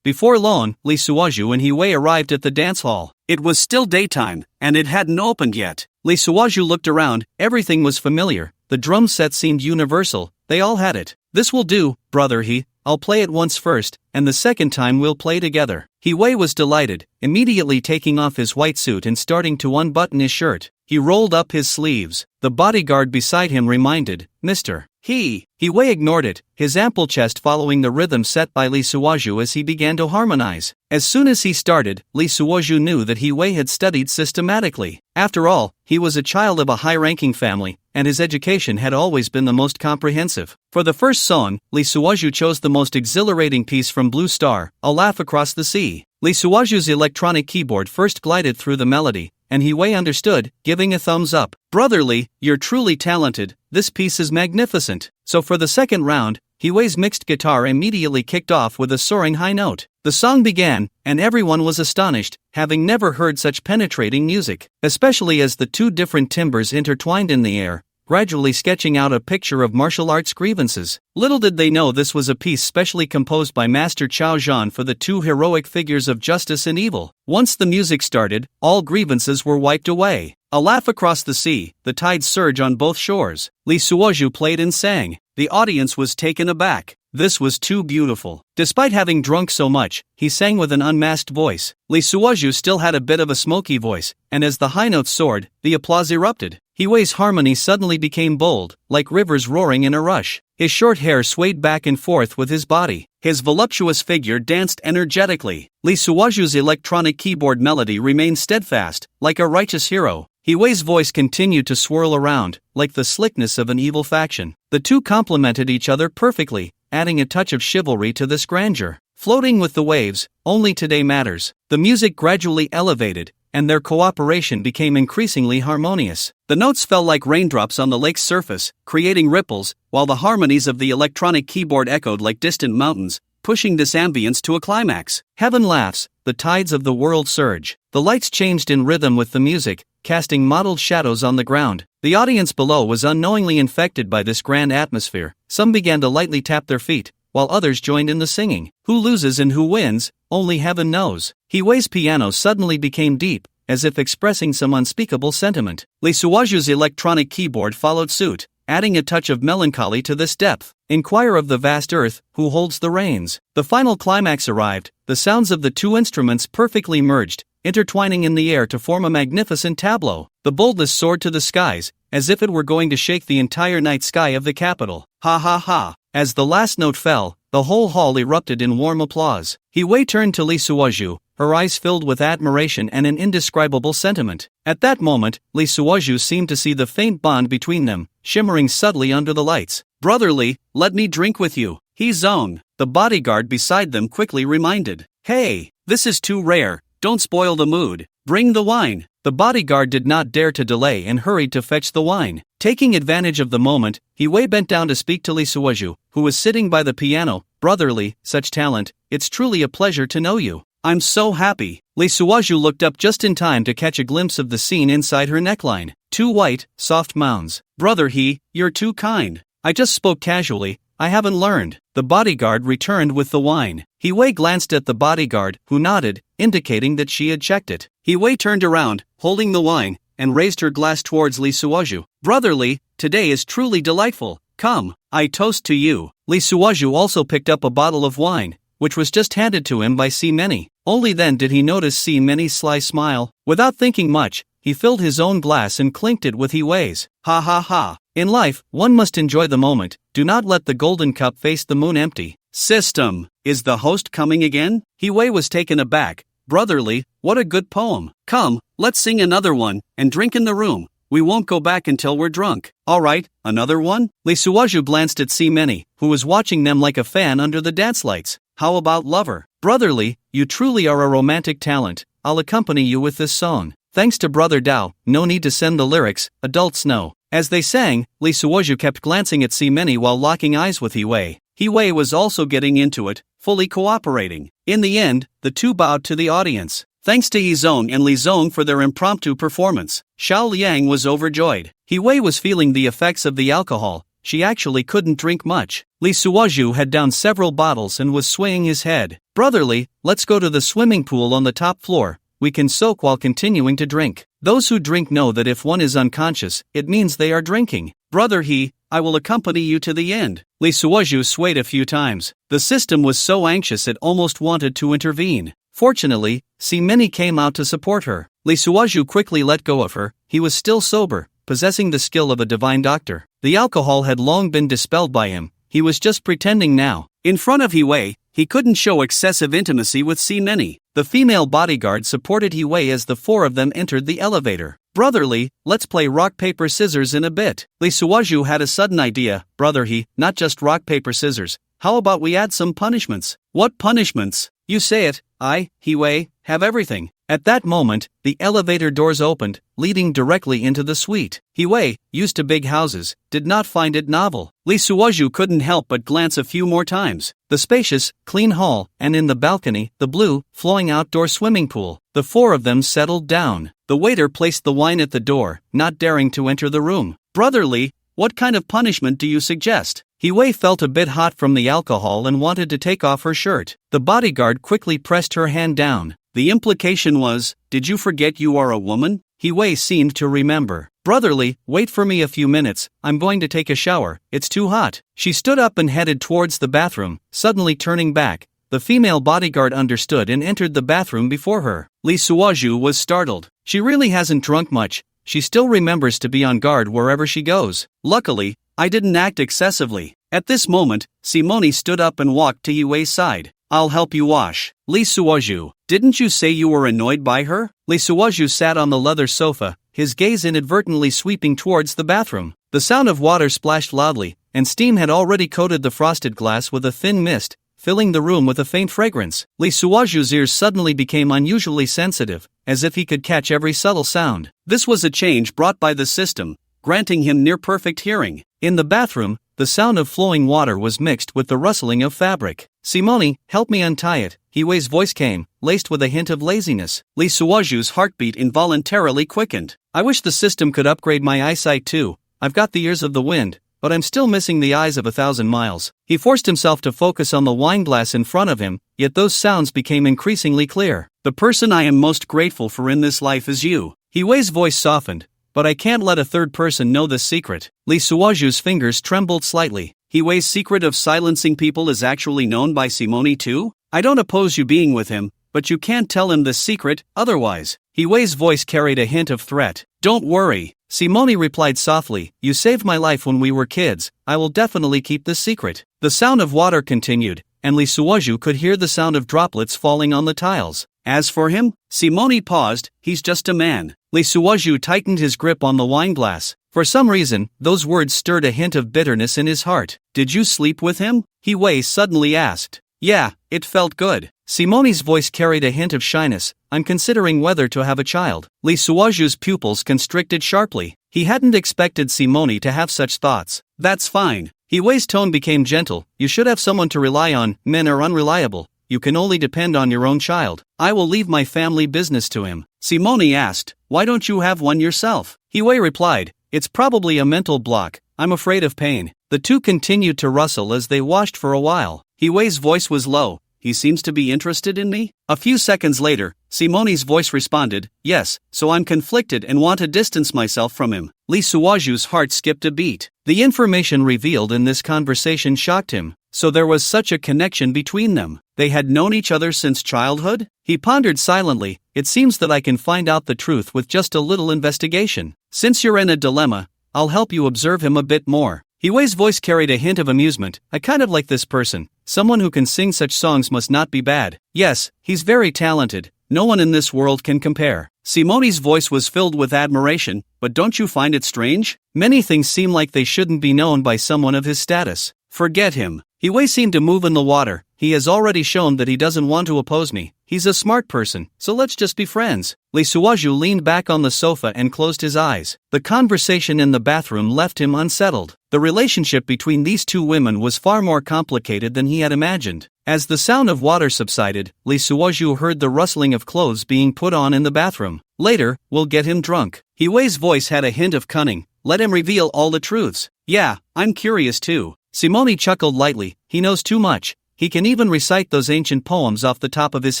Before long, Li Suoju and He Wei arrived at the dance hall. It was still daytime, and it hadn't opened yet. Li Suoju looked around. Everything was familiar. The drum set seemed universal. They all had it. This will do, brother He. I'll play it once first, and the second time we'll play together. He Wei was delighted, immediately taking off his white suit and starting to unbutton his shirt. He rolled up his sleeves. The bodyguard beside him reminded, Mr. He Wei ignored it, his ample chest following the rhythm set by Lee Suoju as he began to harmonize. As soon as he started, Lee Suoju knew that He Wei had studied systematically. After all, he was a child of a high-ranking family, and his education had always been the most comprehensive. For the first song, Lee Suoju chose the most exhilarating piece from Blue Star, A Laugh Across the Sea. Lee Suoju's electronic keyboard first glided through the melody, and He Wei understood, giving a thumbs up. "Brotherly, you're truly talented, this piece is magnificent." So for the second round, He Wei's mixed guitar immediately kicked off with a soaring high note. The song began, and everyone was astonished, having never heard such penetrating music, especially as the two different timbres intertwined in the air, gradually sketching out a picture of martial arts grievances. Little did they know this was a piece specially composed by Master Chao Zhan for the two heroic figures of justice and evil. Once the music started, all grievances were wiped away. A laugh across the sea, the tides surge on both shores. Lee Suoju played and sang. The audience was taken aback. This was too beautiful. Despite having drunk so much, he sang with an unmasked voice. Lee Suoju still had a bit of a smoky voice, and as the high notes soared, the applause erupted. He Wei's harmony suddenly became bold, like rivers roaring in a rush. His short hair swayed back and forth with his body. His voluptuous figure danced energetically. Lee Suoju's electronic keyboard melody remained steadfast, like a righteous hero. He Wei's voice continued to swirl around, like the slickness of an evil faction. The two complemented each other perfectly, adding a touch of chivalry to this grandeur. Floating with the waves, only today matters. The music gradually elevated, and their cooperation became increasingly harmonious. The notes fell like raindrops on the lake's surface, creating ripples, while the harmonies of the electronic keyboard echoed like distant mountains, pushing this ambience to a climax. Heaven laughs, the tides of the world surge. The lights changed in rhythm with the music, casting mottled shadows on the ground. The audience below was unknowingly infected by this grand atmosphere. Some began to lightly tap their feet, while others joined in the singing. Who loses and who wins, only heaven knows. He Wei's piano suddenly became deep, as if expressing some unspeakable sentiment. Lee Suoju's electronic keyboard followed suit, adding a touch of melancholy to this depth. Inquire of the vast earth, who holds the reins. The final climax arrived, the sounds of the two instruments perfectly merged, intertwining in the air to form a magnificent tableau. The boldness soared to the skies, as if it were going to shake the entire night sky of the capital. Ha ha ha! As the last note fell, the whole hall erupted in warm applause. He Wei turned to Lee Suoju, her eyes filled with admiration and an indescribable sentiment. At that moment, Lee Suoju seemed to see the faint bond between them, shimmering subtly under the lights. "Brotherly, let me drink with you." He Zong, the bodyguard beside them, quickly reminded. "Hey, this is too rare, don't spoil the mood. Bring the wine." The bodyguard did not dare to delay and hurried to fetch the wine. Taking advantage of the moment, He Wei bent down to speak to Lee Suoju, who was sitting by the piano. "Brotherly, such talent, it's truly a pleasure to know you. I'm so happy." Lee Suoju looked up just in time to catch a glimpse of the scene inside her neckline. Two white, soft mounds. "Brother you're too kind. I just spoke casually, I haven't learned." The bodyguard returned with the wine. He Wei glanced at the bodyguard, who nodded, indicating that she had checked it. He Wei turned around, holding the wine, and raised her glass towards Lee Suoju. "Brotherly, today is truly delightful. Come, I toast to you." Lee Suoju also picked up a bottle of wine, which was just handed to him by Si Meni. Only then did he notice Si Meni's sly smile. Without thinking much, he filled his own glass and clinked it with He Wei's. Ha ha ha. In life, one must enjoy the moment. Do not let the golden cup face the moon empty. System, is the host coming again? He Wei was taken aback. "Brotherly, what a good poem. Come, let's sing another one, and drink in the room. We won't go back until we're drunk." "Alright, another one?" Lee Suoju glanced at Si Meni, who was watching them like a fan under the dance lights. "How about Lover?" "Brotherly, you truly are a romantic talent. I'll accompany you with this song." Thanks to Brother Dao, no need to send the lyrics, adults know. As they sang, Lee Suoju kept glancing at Si Meni while locking eyes with He Wei. He Wei was also getting into it, fully cooperating. In the end, the two bowed to the audience. Thanks to He Zong and Li Zong for their impromptu performance. Xiao Liang was overjoyed. He Wei was feeling the effects of the alcohol. She actually couldn't drink much. Lee Suoju had downed several bottles and was swaying his head. "Brotherly, let's go to the swimming pool on the top floor. We can soak while continuing to drink." Those who drink know that if one is unconscious, it means they are drinking. "Brother I will accompany you to the end." Lee Suoju swayed a few times. The system was so anxious it almost wanted to intervene. Fortunately, Si Meni came out to support her. Lee Suoju quickly let go of her. He was still sober, possessing the skill of a divine doctor. The alcohol had long been dispelled by him, he was just pretending now. In front of Hiwei, he couldn't show excessive intimacy with Meni. The female bodyguard supported Hiwei as the four of them entered the elevator. Brotherly, let's play rock paper scissors in a bit. Lee Suwaju had a sudden idea. Brother not just rock paper scissors. How about we add some punishments? What punishments? You say it. I, Hiwei, have everything. At that moment, the elevator doors opened, leading directly into the suite. Hiwei, used to big houses, did not find it novel. Lee Suwaju couldn't help but glance a few more times. The spacious, clean hall, and in the balcony, the blue, flowing outdoor swimming pool. The four of them settled down. The waiter placed the wine at the door, not daring to enter the room. Brotherly, what kind of punishment do you suggest? Hiwei felt a bit hot from the alcohol and wanted to take off her shirt. The bodyguard quickly pressed her hand down. The implication was, did you forget you are a woman? Hiwei seemed to remember. Brotherly, wait for me a few minutes, I'm going to take a shower, it's too hot. She stood up and headed towards the bathroom, suddenly turning back. The female bodyguard understood and entered the bathroom before her. Lee Suwaju was startled. She really hasn't drunk much, she still remembers to be on guard wherever she goes. Luckily, I didn't act excessively. At this moment, Simone stood up and walked to Hiwei's side. I'll help you wash. Lee Suwaju, didn't you say you were annoyed by her? Lee Suwaju sat on the leather sofa, his gaze inadvertently sweeping towards the bathroom. The sound of water splashed loudly, and steam had already coated the frosted glass with a thin mist, filling the room with a faint fragrance. Lee Suwaju's ears suddenly became unusually sensitive, as if he could catch every subtle sound. This was a change brought by the system, granting him near-perfect hearing. In the bathroom, the sound of flowing water was mixed with the rustling of fabric. Simone, help me untie it. Hiwei's voice came, laced with a hint of laziness. Lee Suwaju's heartbeat involuntarily quickened. I wish the system could upgrade my eyesight too. I've got the ears of the wind, but I'm still missing the eyes of 1,000 miles. He forced himself to focus on the wine glass in front of him, yet those sounds became increasingly clear. The person I am most grateful for in this life is you. Hiwei's voice softened. But I can't let a third person know this secret. Lee Suwaju's fingers trembled slightly. Hiwei's secret of silencing people is actually known by Simone too? I don't oppose you being with him, but you can't tell him this secret, otherwise. Hiwei's voice carried a hint of threat. Don't worry. Simone replied softly, you saved my life when we were kids, I will definitely keep this secret. The sound of water continued, and Lee Suwaju could hear the sound of droplets falling on the tiles. As for him, Simone paused, he's just a man. Lee Suwaju tightened his grip on the wine glass. For some reason, those words stirred a hint of bitterness in his heart. Did you sleep with him? Hiwei suddenly asked. Yeah, it felt good. Simone's voice carried a hint of shyness. I'm considering whether to have a child. Lee Suwaju's pupils constricted sharply. He hadn't expected Simone to have such thoughts. That's fine. Hiwei's tone became gentle. You should have someone to rely on. Men are unreliable. You can only depend on your own child. I will leave my family business to him. Simone asked, why don't you have one yourself? Hiwei replied, it's probably a mental block. I'm afraid of pain. The two continued to rustle as they washed for a while. Hiwei's voice was low. He seems to be interested in me? A few seconds later, Simone's voice responded, yes, so I'm conflicted and want to distance myself from him. Lee Suwaju's heart skipped a beat. The information revealed in this conversation shocked him. So there was such a connection between them. They had known each other since childhood? He pondered silently. It seems that I can find out the truth with just a little investigation. Since you're in a dilemma, I'll help you observe him a bit more. Hiwei's voice carried a hint of amusement. I kind of like this person. Someone who can sing such songs must not be bad. Yes, he's very talented. No one in this world can compare. Simone's voice was filled with admiration, but don't you find it strange? Many things seem like they shouldn't be known by someone of his status. Forget him. Hiwei seemed to move in the water. He has already shown that he doesn't want to oppose me. He's a smart person, so let's just be friends. Lee Suwaju leaned back on the sofa and closed his eyes. The conversation in the bathroom left him unsettled. The relationship between these two women was far more complicated than he had imagined. As the sound of water subsided, Lee Suwaju heard the rustling of clothes being put on in the bathroom. Later, we'll get him drunk. Hiwei's voice had a hint of cunning. Let him reveal all the truths. Yeah, I'm curious too. Simone chuckled lightly. He knows too much. He can even recite those ancient poems off the top of his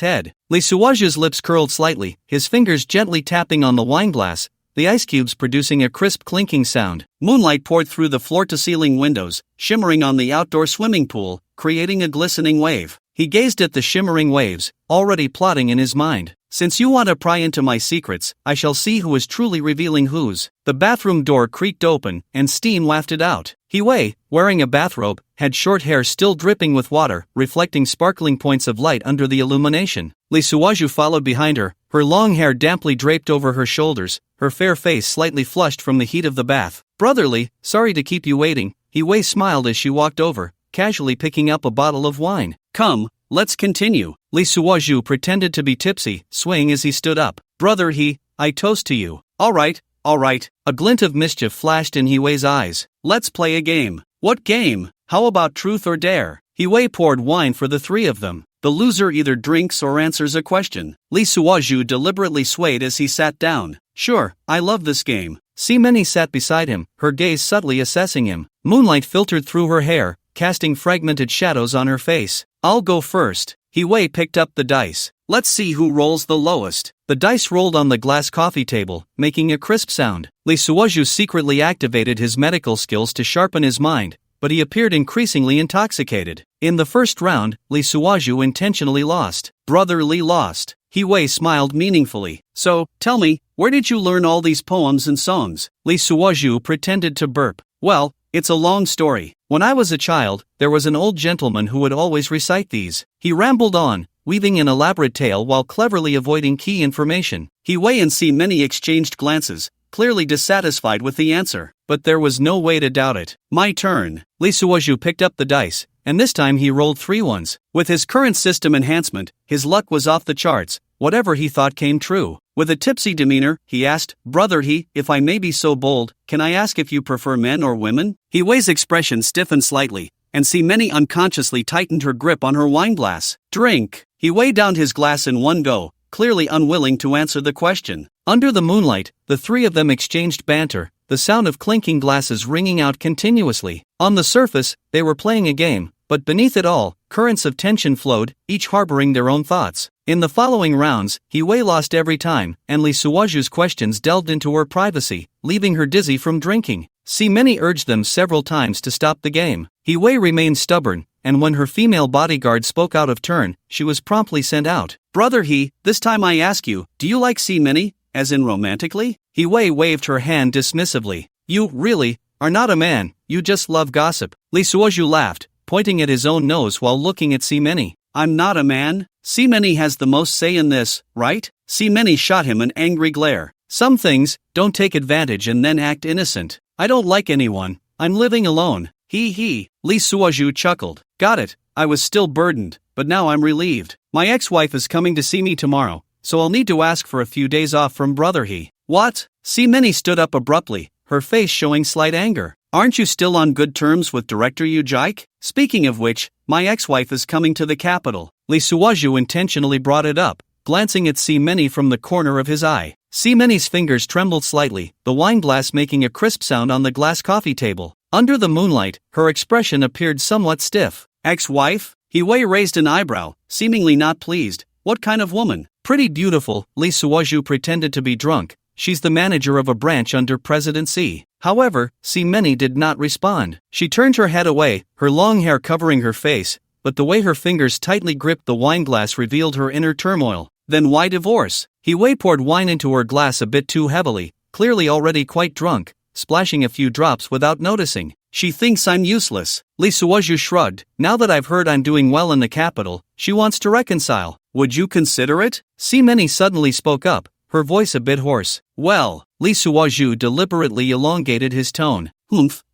head. Lee Suwaju's lips curled slightly, his fingers gently tapping on the wine glass, the ice cubes producing a crisp clinking sound. Moonlight poured through the floor-to-ceiling windows, shimmering on the outdoor swimming pool, creating a glistening wave. He gazed at the shimmering waves, already plotting in his mind. Since you want to pry into my secrets, I shall see who is truly revealing whose. The bathroom door creaked open, and steam wafted out. Wei, wearing a bathrobe, had short hair still dripping with water, reflecting sparkling points of light under the illumination. Lee Suaju followed behind her, her long hair damply draped over her shoulders, her fair face slightly flushed from the heat of the bath. Brotherly, sorry to keep you waiting, Wei smiled as she walked over, casually picking up a bottle of wine. Come, let's continue. Lee Suaju pretended to be tipsy, swaying as he stood up. Brother I toast to you. All right. A glint of mischief flashed in Wei's eyes. Let's play a game. What game? How about truth or dare? Wei poured wine for the three of them. The loser either drinks or answers a question. Lee Suaju deliberately swayed as he sat down. Sure, I love this game. Many sat beside him, her gaze subtly assessing him. Moonlight filtered through her hair, casting fragmented shadows on her face. I'll go first. Wei picked up the dice. Let's see who rolls the lowest. The dice rolled on the glass coffee table, making a crisp sound. Lee Suaju secretly activated his medical skills to sharpen his mind, but he appeared increasingly intoxicated. In the first round, Lee Suaju intentionally lost. Brother Lee lost. Wei smiled meaningfully. So, tell me, where did you learn all these poems and songs? Lee Suaju pretended to burp. Well, it's a long story. When I was a child, there was an old gentleman who would always recite these. He rambled on, weaving an elaborate tale while cleverly avoiding key information. Wei and Many exchanged glances, clearly dissatisfied with the answer. But there was no way to doubt it. My turn. Lee Suaju picked up the dice, and this time he rolled 3 ones. With his current system enhancement, his luck was off the charts. Whatever he thought came true. With a tipsy demeanor, he asked, Brother if I may be so bold, can I ask if you prefer men or women? Wei's expression stiffened slightly, and Many unconsciously tightened her grip on her wine glass. Drink. Wei downed his glass in one go, clearly unwilling to answer the question. Under the moonlight, the three of them exchanged banter, the sound of clinking glasses ringing out continuously. On the surface, they were playing a game, but beneath it all, currents of tension flowed, each harboring their own thoughts. In the following rounds, Wei lost every time, and Lee Suaju's questions delved into her privacy, leaving her dizzy from drinking. Many urged them several times to stop the game. Wei remained stubborn, and when her female bodyguard spoke out of turn, she was promptly sent out. Brother this time I ask you, do you like Many, as in romantically? Wei waved her hand dismissively. You, really, are not a man, you just love gossip. Lee Suaju laughed, pointing at his own nose while looking at Many. I'm not a man? Many has the most say in this, right? Many shot him an angry glare. Some things don't take advantage and then act innocent. I don't like anyone. I'm living alone. Lee Suaju chuckled. Got it. I was still burdened, but now I'm relieved. My ex-wife is coming to see me tomorrow, so I'll need to ask for a few days off from Brother What? Many stood up abruptly, her face showing slight anger. Aren't you still on good terms with Director Ujike? Speaking of which, my ex-wife is coming to the capital. Lee Suaju intentionally brought it up, glancing at Many from the corner of his eye. Many's fingers trembled slightly, the wine glass making a crisp sound on the glass coffee table. Under the moonlight, her expression appeared somewhat stiff. Ex-wife? Wei raised an eyebrow, seemingly not pleased. What kind of woman? Pretty beautiful, Lee Suaju pretended to be drunk. She's the manager of a branch under President C. However, Many did not respond. She turned her head away, her long hair covering her face, but the way her fingers tightly gripped the wine glass revealed her inner turmoil. Then why divorce? Wei poured wine into her glass a bit too heavily, clearly already quite drunk, splashing a few drops without noticing. She thinks I'm useless. Lee Suaju shrugged. Now that I've heard I'm doing well in the capital, she wants to reconcile. Would you consider it? Many suddenly spoke up, her voice a bit hoarse. Well, Lee Suaju deliberately elongated his tone.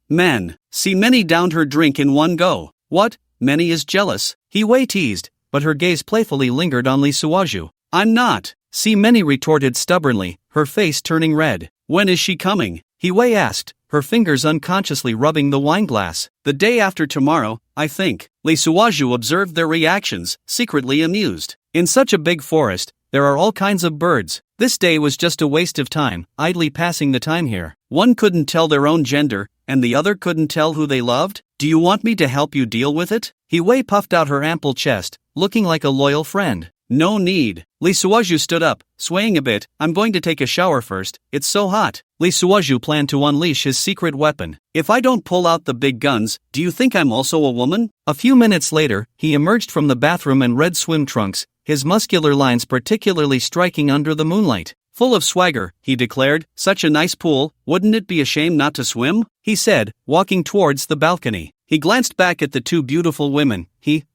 Men. Many downed her drink in one go. What? Many is jealous? Wei teased, but her gaze playfully lingered on Lee Suaju. I'm not. Many retorted stubbornly, her face turning red. When is she coming? Wei asked, her fingers unconsciously rubbing the wine glass. The day after tomorrow, I think. Lee Suaju observed their reactions, secretly amused. In such a big forest, there are all kinds of birds. This day was just a waste of time, idly passing the time here. One couldn't tell their own gender, and the other couldn't tell who they loved? Do you want me to help you deal with it? Wei puffed out her ample chest, looking like a loyal friend. No need. Lee Suozhu stood up, swaying a bit. I'm going to take a shower first, it's so hot. Lee Suozhu planned to unleash his secret weapon. If I don't pull out the big guns, do you think I'm also a woman? A few minutes later, he emerged from the bathroom in red swim trunks, his muscular lines particularly striking under the moonlight. Full of swagger, he declared, such a nice pool, wouldn't it be a shame not to swim? He said, walking towards the balcony. He glanced back at the two beautiful women.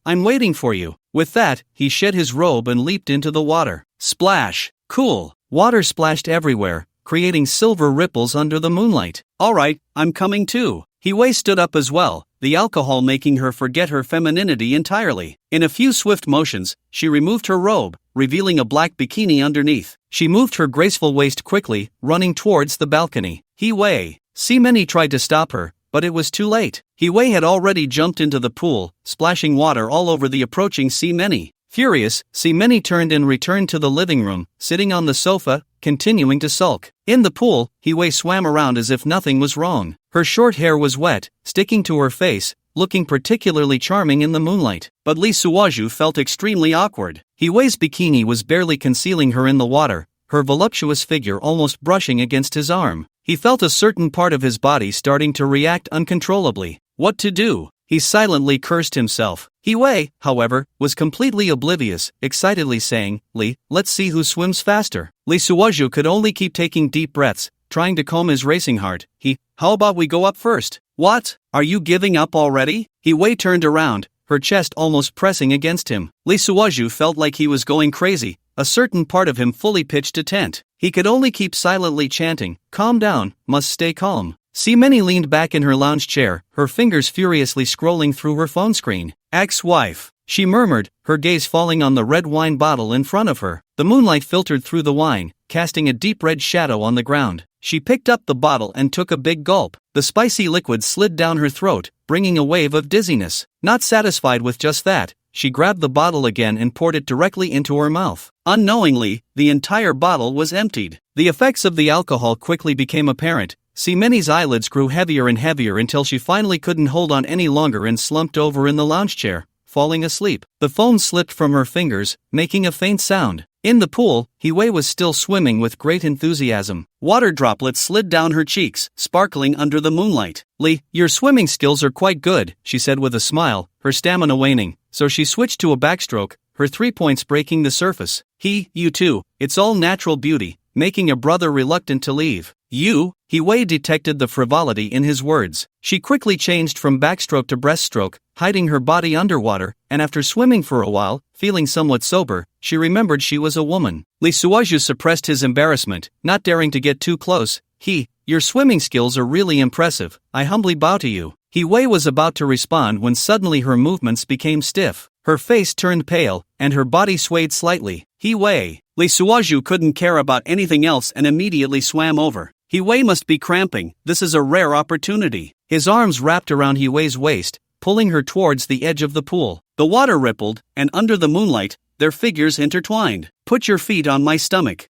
I'm waiting for you. With that, he shed his robe and leaped into the water. Splash! Cool! Water splashed everywhere, creating silver ripples under the moonlight. Alright, I'm coming too. Wei stood up as well, the alcohol making her forget her femininity entirely. In a few swift motions, she removed her robe, revealing a black bikini underneath. She moved her graceful waist quickly, running towards the balcony. Wei. Many tried to stop her, but it was too late. Wei had already jumped into the pool, splashing water all over the approaching Many. Furious, Many turned and returned to the living room, sitting on the sofa, continuing to sulk. In the pool, Wei swam around as if nothing was wrong. Her short hair was wet, sticking to her face, looking particularly charming in the moonlight. But Lee Suozhu felt extremely awkward. Wei's bikini was barely concealing her in the water, her voluptuous figure almost brushing against his arm. He felt a certain part of his body starting to react uncontrollably. What to do? He silently cursed himself. Wei, however, was completely oblivious, excitedly saying, Lee, let's see who swims faster. Lee Suozhu could only keep taking deep breaths, trying to calm his racing heart. How about we go up first? What? Are you giving up already? Wei turned around, her chest almost pressing against him. Lee Suozhu felt like he was going crazy, a certain part of him fully pitched a tent. He could only keep silently chanting, calm down, must stay calm. Many leaned back in her lounge chair, her fingers furiously scrolling through her phone screen. Ex-wife, she murmured, her gaze falling on the red wine bottle in front of her. The moonlight filtered through the wine, casting a deep red shadow on the ground. She picked up the bottle and took a big gulp. The spicy liquid slid down her throat, bringing a wave of dizziness. Not satisfied with just that, she grabbed the bottle again and poured it directly into her mouth. Unknowingly, the entire bottle was emptied. The effects of the alcohol quickly became apparent. Many's eyelids grew heavier and heavier until she finally couldn't hold on any longer and slumped over in the lounge chair, falling asleep. The phone slipped from her fingers, making a faint sound. In the pool, Wei was still swimming with great enthusiasm. Water droplets slid down her cheeks, sparkling under the moonlight. Lee, your swimming skills are quite good, she said with a smile, her stamina waning, so she switched to a backstroke, her 3 points breaking the surface. You too, it's all natural beauty, making a brother reluctant to leave. Wei detected the frivolity in his words. She quickly changed from backstroke to breaststroke, hiding her body underwater, and after swimming for a while, feeling somewhat sober, she remembered she was a woman. Lee Suozhu suppressed his embarrassment, not daring to get too close. Your swimming skills are really impressive, I humbly bow to you. Wei was about to respond when suddenly her movements became stiff. Her face turned pale, and her body swayed slightly. Lee Suozhu couldn't care about anything else and immediately swam over. Wei must be cramping, this is a rare opportunity. His arms wrapped around Wei's waist, pulling her towards the edge of the pool. The water rippled, and under the moonlight, their figures intertwined. Put your feet on my stomach.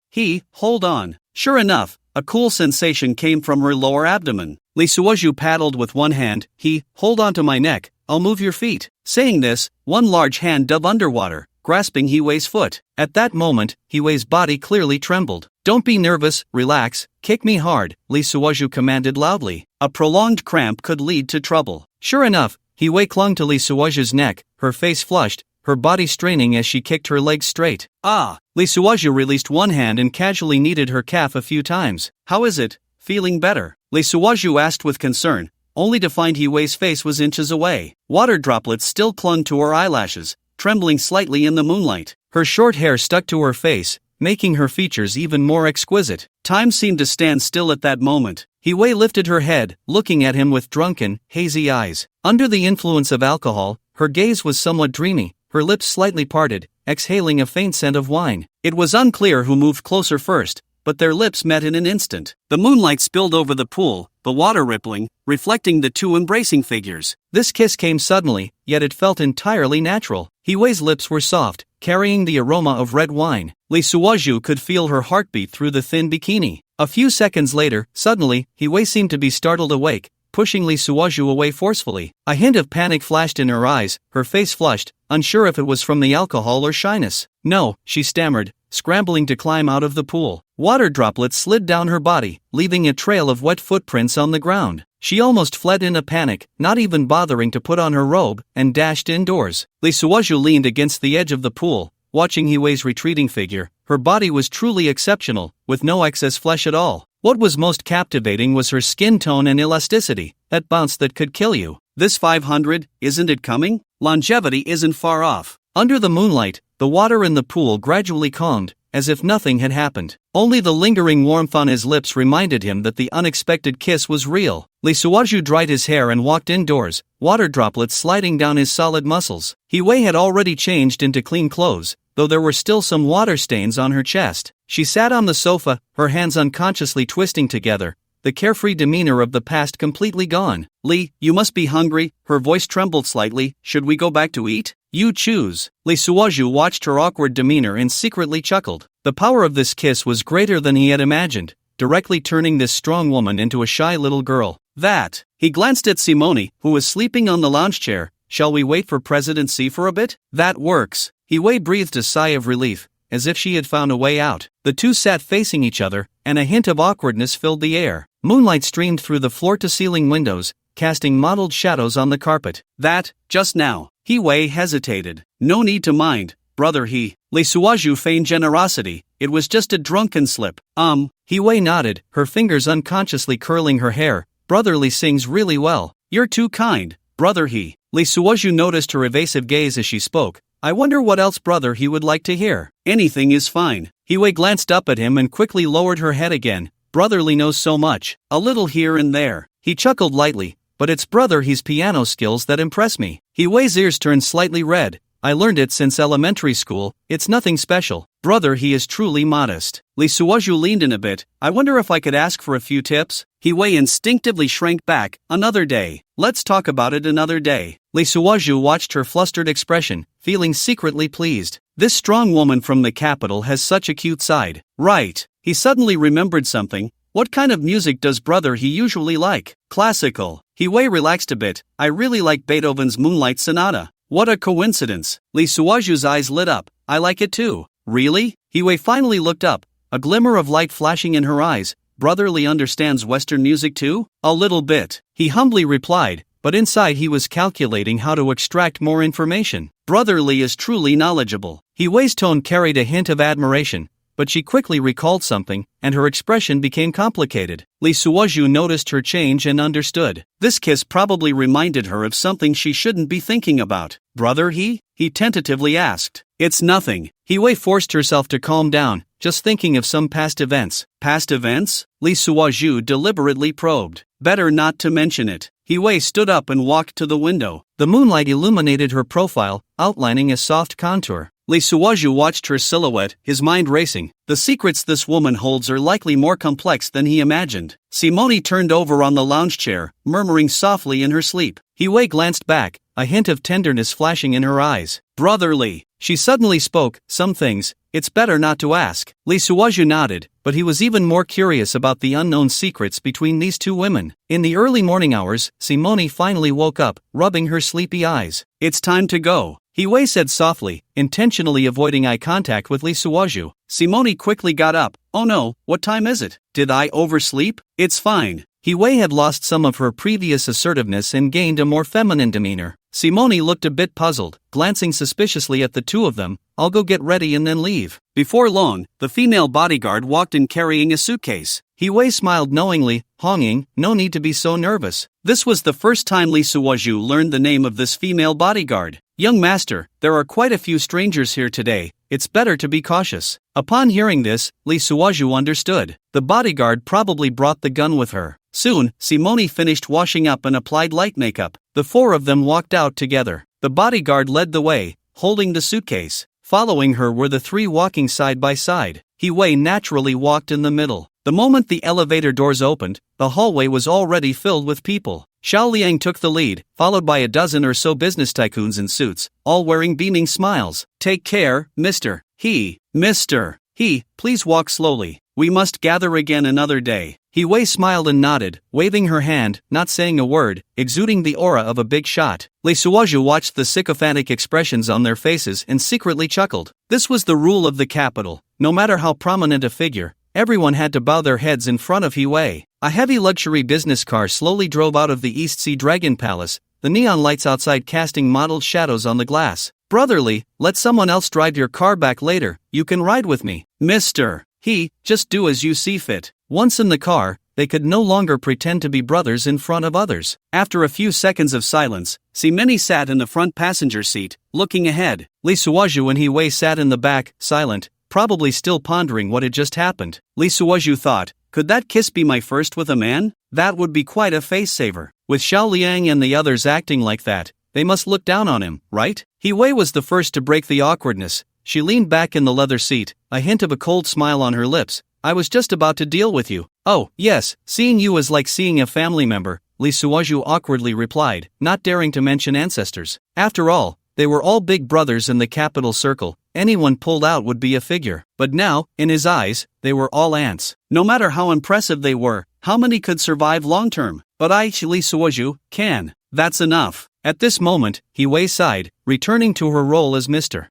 Hold on. Sure enough, a cool sensation came from her lower abdomen. Lee Suozhu paddled with one hand. Hold on to my neck, I'll move your feet. Saying this, one large hand dove underwater, grasping Wei's foot. At that moment, Wei's body clearly trembled. Don't be nervous, relax, kick me hard, Lee Suozhu commanded loudly. A prolonged cramp could lead to trouble. Sure enough, Wei clung to Lee Suozhu's neck, her face flushed, her body straining as she kicked her legs straight. Lee Suozhu released one hand and casually kneaded her calf a few times. How is it? Feeling better? Lee Suozhu asked with concern, only to find Wei's face was inches away. Water droplets still clung to her eyelashes, trembling slightly in the moonlight. Her short hair stuck to her face, making her features even more exquisite. Time seemed to stand still at that moment. Wei lifted her head, looking at him with drunken, hazy eyes. Under the influence of alcohol, her gaze was somewhat dreamy, her lips slightly parted, exhaling a faint scent of wine. It was unclear who moved closer first, but their lips met in an instant. The moonlight spilled over the pool, the water rippling, reflecting the two embracing figures. This kiss came suddenly, yet it felt entirely natural. Wei's lips were soft, carrying the aroma of red wine. Lee Suozhu could feel her heartbeat through the thin bikini. A few seconds later, suddenly, Wei seemed to be startled awake, pushing Lee Suozhu away forcefully. A hint of panic flashed in her eyes, her face flushed, unsure if it was from the alcohol or shyness. "No," she stammered, scrambling to climb out of the pool. Water droplets slid down her body, leaving a trail of wet footprints on the ground. She almost fled in a panic, not even bothering to put on her robe, and dashed indoors. Lee Suozhu leaned against the edge of the pool, watching Hiwei's retreating figure. Her body was truly exceptional, with no excess flesh at all. What was most captivating was her skin tone and elasticity, that bounce that could kill you. "This 500, isn't it coming? Longevity isn't far off." Under the moonlight, the water in the pool gradually calmed, as if nothing had happened. Only the lingering warmth on his lips reminded him that the unexpected kiss was real. Lee Suozhu dried his hair and walked indoors, water droplets sliding down his solid muscles. Hiwei had already changed into clean clothes, though there were still some water stains on her chest. She sat on the sofa, her hands unconsciously twisting together, the carefree demeanor of the past completely gone. "Lee, you must be hungry," her voice trembled slightly. "Should we go back to eat? You choose." Lee Suozhu watched her awkward demeanor and secretly chuckled. The power of this kiss was greater than he had imagined, directly turning this strong woman into a shy little girl. "That." He glanced at Simone, who was sleeping on the lounge chair. "Shall we wait for President C for a bit?" "That works." Hiwei breathed a sigh of relief, as if she had found a way out. The two sat facing each other, and a hint of awkwardness filled the air. Moonlight streamed through the floor-to-ceiling windows, casting mottled shadows on the carpet. "That, just now." Hiwei hesitated. "No need to mind, brother he." Lee Suozhu feigned generosity. "It was just a drunken slip." Hiwei nodded, her fingers unconsciously curling her hair. "Brother Lee sings really well." "You're too kind, brother he." Lee Suozhu noticed her evasive gaze as she spoke. "I wonder what else brother he would like to hear." "Anything is fine." Hiwei glanced up at him and quickly lowered her head again. "Brother Lee knows so much. A little here and there." He chuckled lightly. "But it's brother he's piano skills that impress me." Hiwei's ears turned slightly red. "I learned it since elementary school. It's nothing special. Brother he is truly modest." Lee Suozhu leaned in a bit. "I wonder if I could ask for a few tips?" Hiwei instinctively shrank back. "Another day. Let's talk about it another day." Lee Suozhu watched her flustered expression, feeling secretly pleased. This strong woman from the capital has such a cute side. Right. He suddenly remembered something. "What kind of music does brother he usually like?" "Classical." Hiwei relaxed a bit. "I really like Beethoven's Moonlight Sonata." "What a coincidence." Lee Suozhu's eyes lit up. "I like it too." "Really?" Hiwei finally looked up, a glimmer of light flashing in her eyes. "Brother Lee understands Western music too?" "A little bit," he humbly replied, but inside he was calculating how to extract more information. "Brother Lee is truly knowledgeable." Hiwei's tone carried a hint of admiration, but she quickly recalled something, and her expression became complicated. Lee Suozhu noticed her change and understood. This kiss probably reminded her of something she shouldn't be thinking about. "Brother he?" he tentatively asked. "It's nothing." Hiwei forced herself to calm down, just thinking of some past events. "Past events?" Lee Suozhu deliberately probed. "Better not to mention it." Hiwei stood up and walked to the window. The moonlight illuminated her profile, outlining a soft contour. Lee Suozhu watched her silhouette, his mind racing. The secrets this woman holds are likely more complex than he imagined. Simone turned over on the lounge chair, murmuring softly in her sleep. Hiwei glanced back, a hint of tenderness flashing in her eyes. "Brother Lee." She suddenly spoke. "Some things, it's better not to ask." Lee Suozhu nodded, but he was even more curious about the unknown secrets between these two women. In the early morning hours, Simone finally woke up, rubbing her sleepy eyes. "It's time to go," Hiwei said softly, intentionally avoiding eye contact with Lee Suozhu. Simone quickly got up. "Oh no, what time is it? Did I oversleep?" "It's fine." Hiwei had lost some of her previous assertiveness and gained a more feminine demeanor. Simone looked a bit puzzled, glancing suspiciously at the two of them. "I'll go get ready and then leave." Before long, the female bodyguard walked in carrying a suitcase. Hiwei smiled knowingly, honging, "No need to be so nervous." This was the first time Lee Suozhu learned the name of this female bodyguard. "Young master, there are quite a few strangers here today. It's better to be cautious." Upon hearing this, Lee Suozhu understood. The bodyguard probably brought the gun with her. Soon, Simone finished washing up and applied light makeup. The four of them walked out together. The bodyguard led the way, holding the suitcase. Following her were the three walking side by side. Hiwei naturally walked in the middle. The moment the elevator doors opened, the hallway was already filled with people. Xiao Liang took the lead, followed by a dozen or so business tycoons in suits, all wearing beaming smiles. "Take care, Mr. He. Mr. He, please walk slowly. We must gather again another day." He Wei smiled and nodded, waving her hand, not saying a word, exuding the aura of a big shot. Lee Suozhu watched the sycophantic expressions on their faces and secretly chuckled. This was the rule of the capital. No matter how prominent a figure, everyone had to bow their heads in front of He Wei. A heavy luxury business car slowly drove out of the East Sea Dragon Palace, the neon lights outside casting mottled shadows on the glass. Brotherly, let someone else drive your car back later, you can ride with me. Mr. He, just do as you see fit. Once in the car, they could no longer pretend to be brothers in front of others. After a few seconds of silence, Many sat in the front passenger seat, looking ahead. Lee Suozhu and He Wei sat in the back, silent, probably still pondering what had just happened. Lee Suozhu thought, could that kiss be my first with a man? That would be quite a face-saver. With Xiao Liang and the others acting like that, they must look down on him, right? He Wei was the first to break the awkwardness. She leaned back in the leather seat, a hint of a cold smile on her lips. I was just about to deal with you. Oh, yes, seeing you is like seeing a family member, Lee Suozhu awkwardly replied, not daring to mention ancestors. After all, they were all big brothers in the capital circle. Anyone pulled out would be a figure. But now, in his eyes, they were all ants. No matter how impressive they were, how many could survive long-term? But I, Lee Suozhu, can. That's enough. At this moment, He Wei sighed, returning to her role as Mr.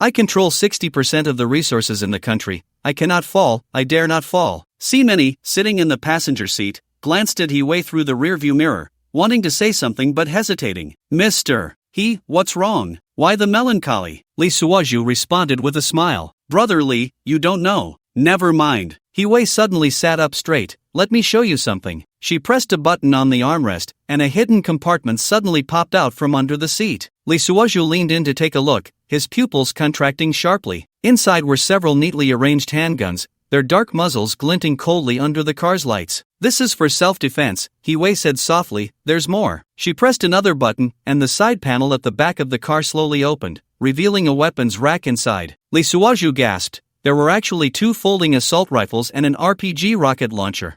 I control 60% of the resources in the country. I cannot fall, I dare not fall. Many, sitting in the passenger seat, glanced at He Wei through the rearview mirror, wanting to say something but hesitating. Mr. What's wrong? Why the melancholy? Lee Suozhu responded with a smile. Brother Lee, you don't know. Never mind. He Wei suddenly sat up straight. Let me show you something. She pressed a button on the armrest, and a hidden compartment suddenly popped out from under the seat. Lee Suozhu leaned in to take a look, his pupils contracting sharply. Inside were several neatly arranged handguns, their dark muzzles glinting coldly under the car's lights. This is for self-defense, He Wei said softly. There's more. She pressed another button, and the side panel at the back of the car slowly opened, revealing a weapons rack inside. Lee Suozhu gasped. There were actually 2 folding assault rifles and an RPG rocket launcher.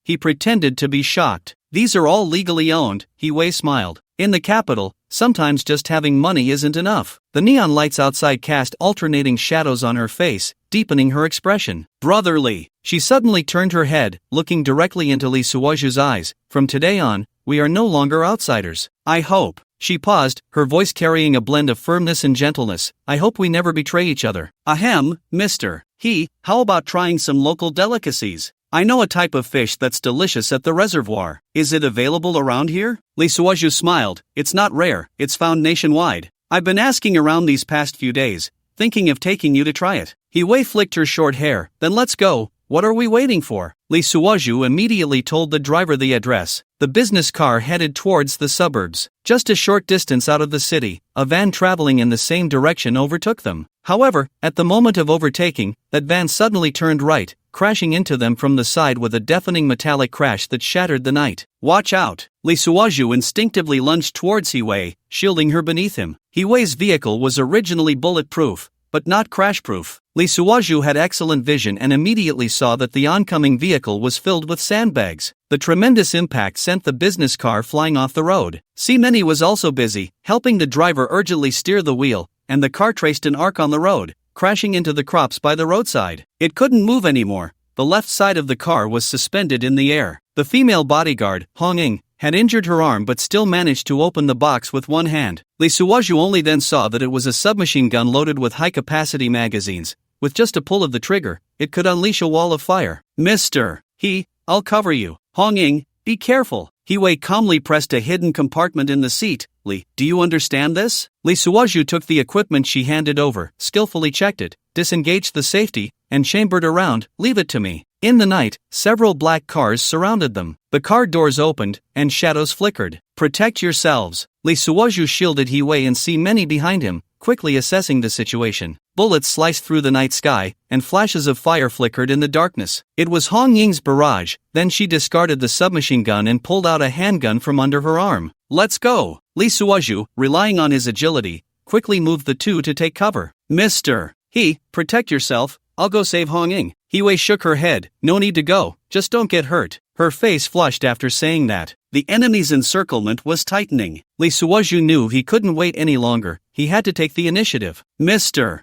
He pretended to be shocked. These are all legally owned, He Wei smiled. In the capital, sometimes just having money isn't enough. The neon lights outside cast alternating shadows on her face, deepening her expression. Brotherly. She suddenly turned her head, looking directly into Lee Suozhu's eyes. From today on, we are no longer outsiders. I hope. She paused, her voice carrying a blend of firmness and gentleness. I hope we never betray each other. Ahem, Mr. How about trying some local delicacies? I know a type of fish that's delicious at the reservoir. Is it available around here? Lee Suozhu smiled. It's not rare, it's found nationwide. I've been asking around these past few days, thinking of taking you to try it. He Wei flicked her short hair. Then let's go. What are we waiting for? Lee Suozhu immediately told the driver the address. The business car headed towards the suburbs. Just a short distance out of the city, a van traveling in the same direction overtook them. However, at the moment of overtaking, that van suddenly turned right, crashing into them from the side with a deafening metallic crash that shattered the night. Watch out! Lee Suozhu instinctively lunged towards He Wei, shielding her beneath him. He Wei's vehicle was originally bulletproof, but not crash-proof. Lee Suozhu had excellent vision and immediately saw that the oncoming vehicle was filled with sandbags. The tremendous impact sent the business car flying off the road. Many was also busy, helping the driver urgently steer the wheel, and the car traced an arc on the road, crashing into the crops by the roadside. It couldn't move anymore. The left side of the car was suspended in the air. The female bodyguard, Hong Ying, had injured her arm but still managed to open the box with one hand. Lee Suozhu only then saw that it was a submachine gun loaded with high-capacity magazines. With just a pull of the trigger, it could unleash a wall of fire. Mr. I'll cover you. Hong Ying, be careful. He Wei calmly pressed a hidden compartment in the seat. Lee, do you understand this? Lee Suozhu took the equipment she handed over, skillfully checked it, disengaged the safety, and chambered around. Leave it to me. In the night, several black cars surrounded them. The car doors opened, and shadows flickered. Protect yourselves. Lee Suozhu shielded He Wei and Many behind him, quickly assessing the situation. Bullets sliced through the night sky, and flashes of fire flickered in the darkness. It was Hong Ying's barrage. Then she discarded the submachine gun and pulled out a handgun from under her arm. Let's go. Lee Suozhu, relying on his agility, quickly moved the two to take cover. Mr. Protect yourself. I'll go save Hong Ying. He Wei shook her head. No need to go, just don't get hurt. Her face flushed after saying that. The enemy's encirclement was tightening. Lee Suozhu knew he couldn't wait any longer. He had to take the initiative. Mr.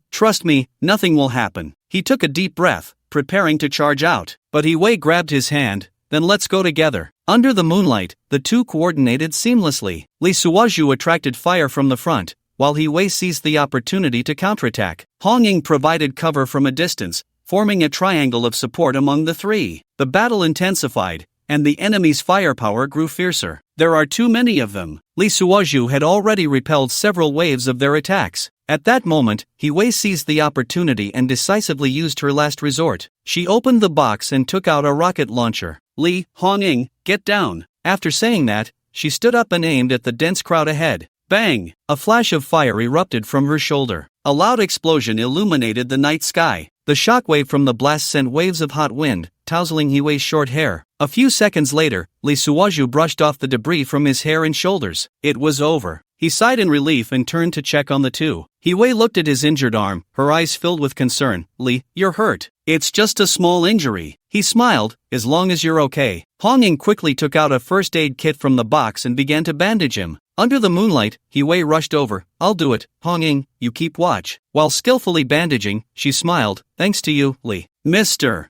Trust me, nothing will happen. He took a deep breath, preparing to charge out, but He Wei grabbed his hand. Then let's go together. Under the moonlight, the two coordinated seamlessly. Lee Suozhu attracted fire from the front, while He Wei seized the opportunity to counterattack. Hong Ying provided cover from a distance, forming a triangle of support among the three. The battle intensified, and the enemy's firepower grew fiercer. There are too many of them. Lee Suozhu had already repelled several waves of their attacks. At that moment, He Wei seized the opportunity and decisively used her last resort. She opened the box and took out a rocket launcher. Li, Hong Ying, get down. After saying that, she stood up and aimed at the dense crowd ahead. Bang! A flash of fire erupted from her shoulder. A loud explosion illuminated the night sky. The shockwave from the blast sent waves of hot wind, tousling He Wei's short hair. A few seconds later, Lee Suozhu brushed off the debris from his hair and shoulders. It was over. He sighed in relief and turned to check on the two. He Wei looked at his injured arm, her eyes filled with concern. Lee, you're hurt. It's just a small injury. He smiled, as long as you're okay. Hong Ying quickly took out a first aid kit from the box and began to bandage him. Under the moonlight, He Wei rushed over. I'll do it, Hong Ying, you keep watch. While skillfully bandaging, she smiled. Thanks to you, Lee. Mr.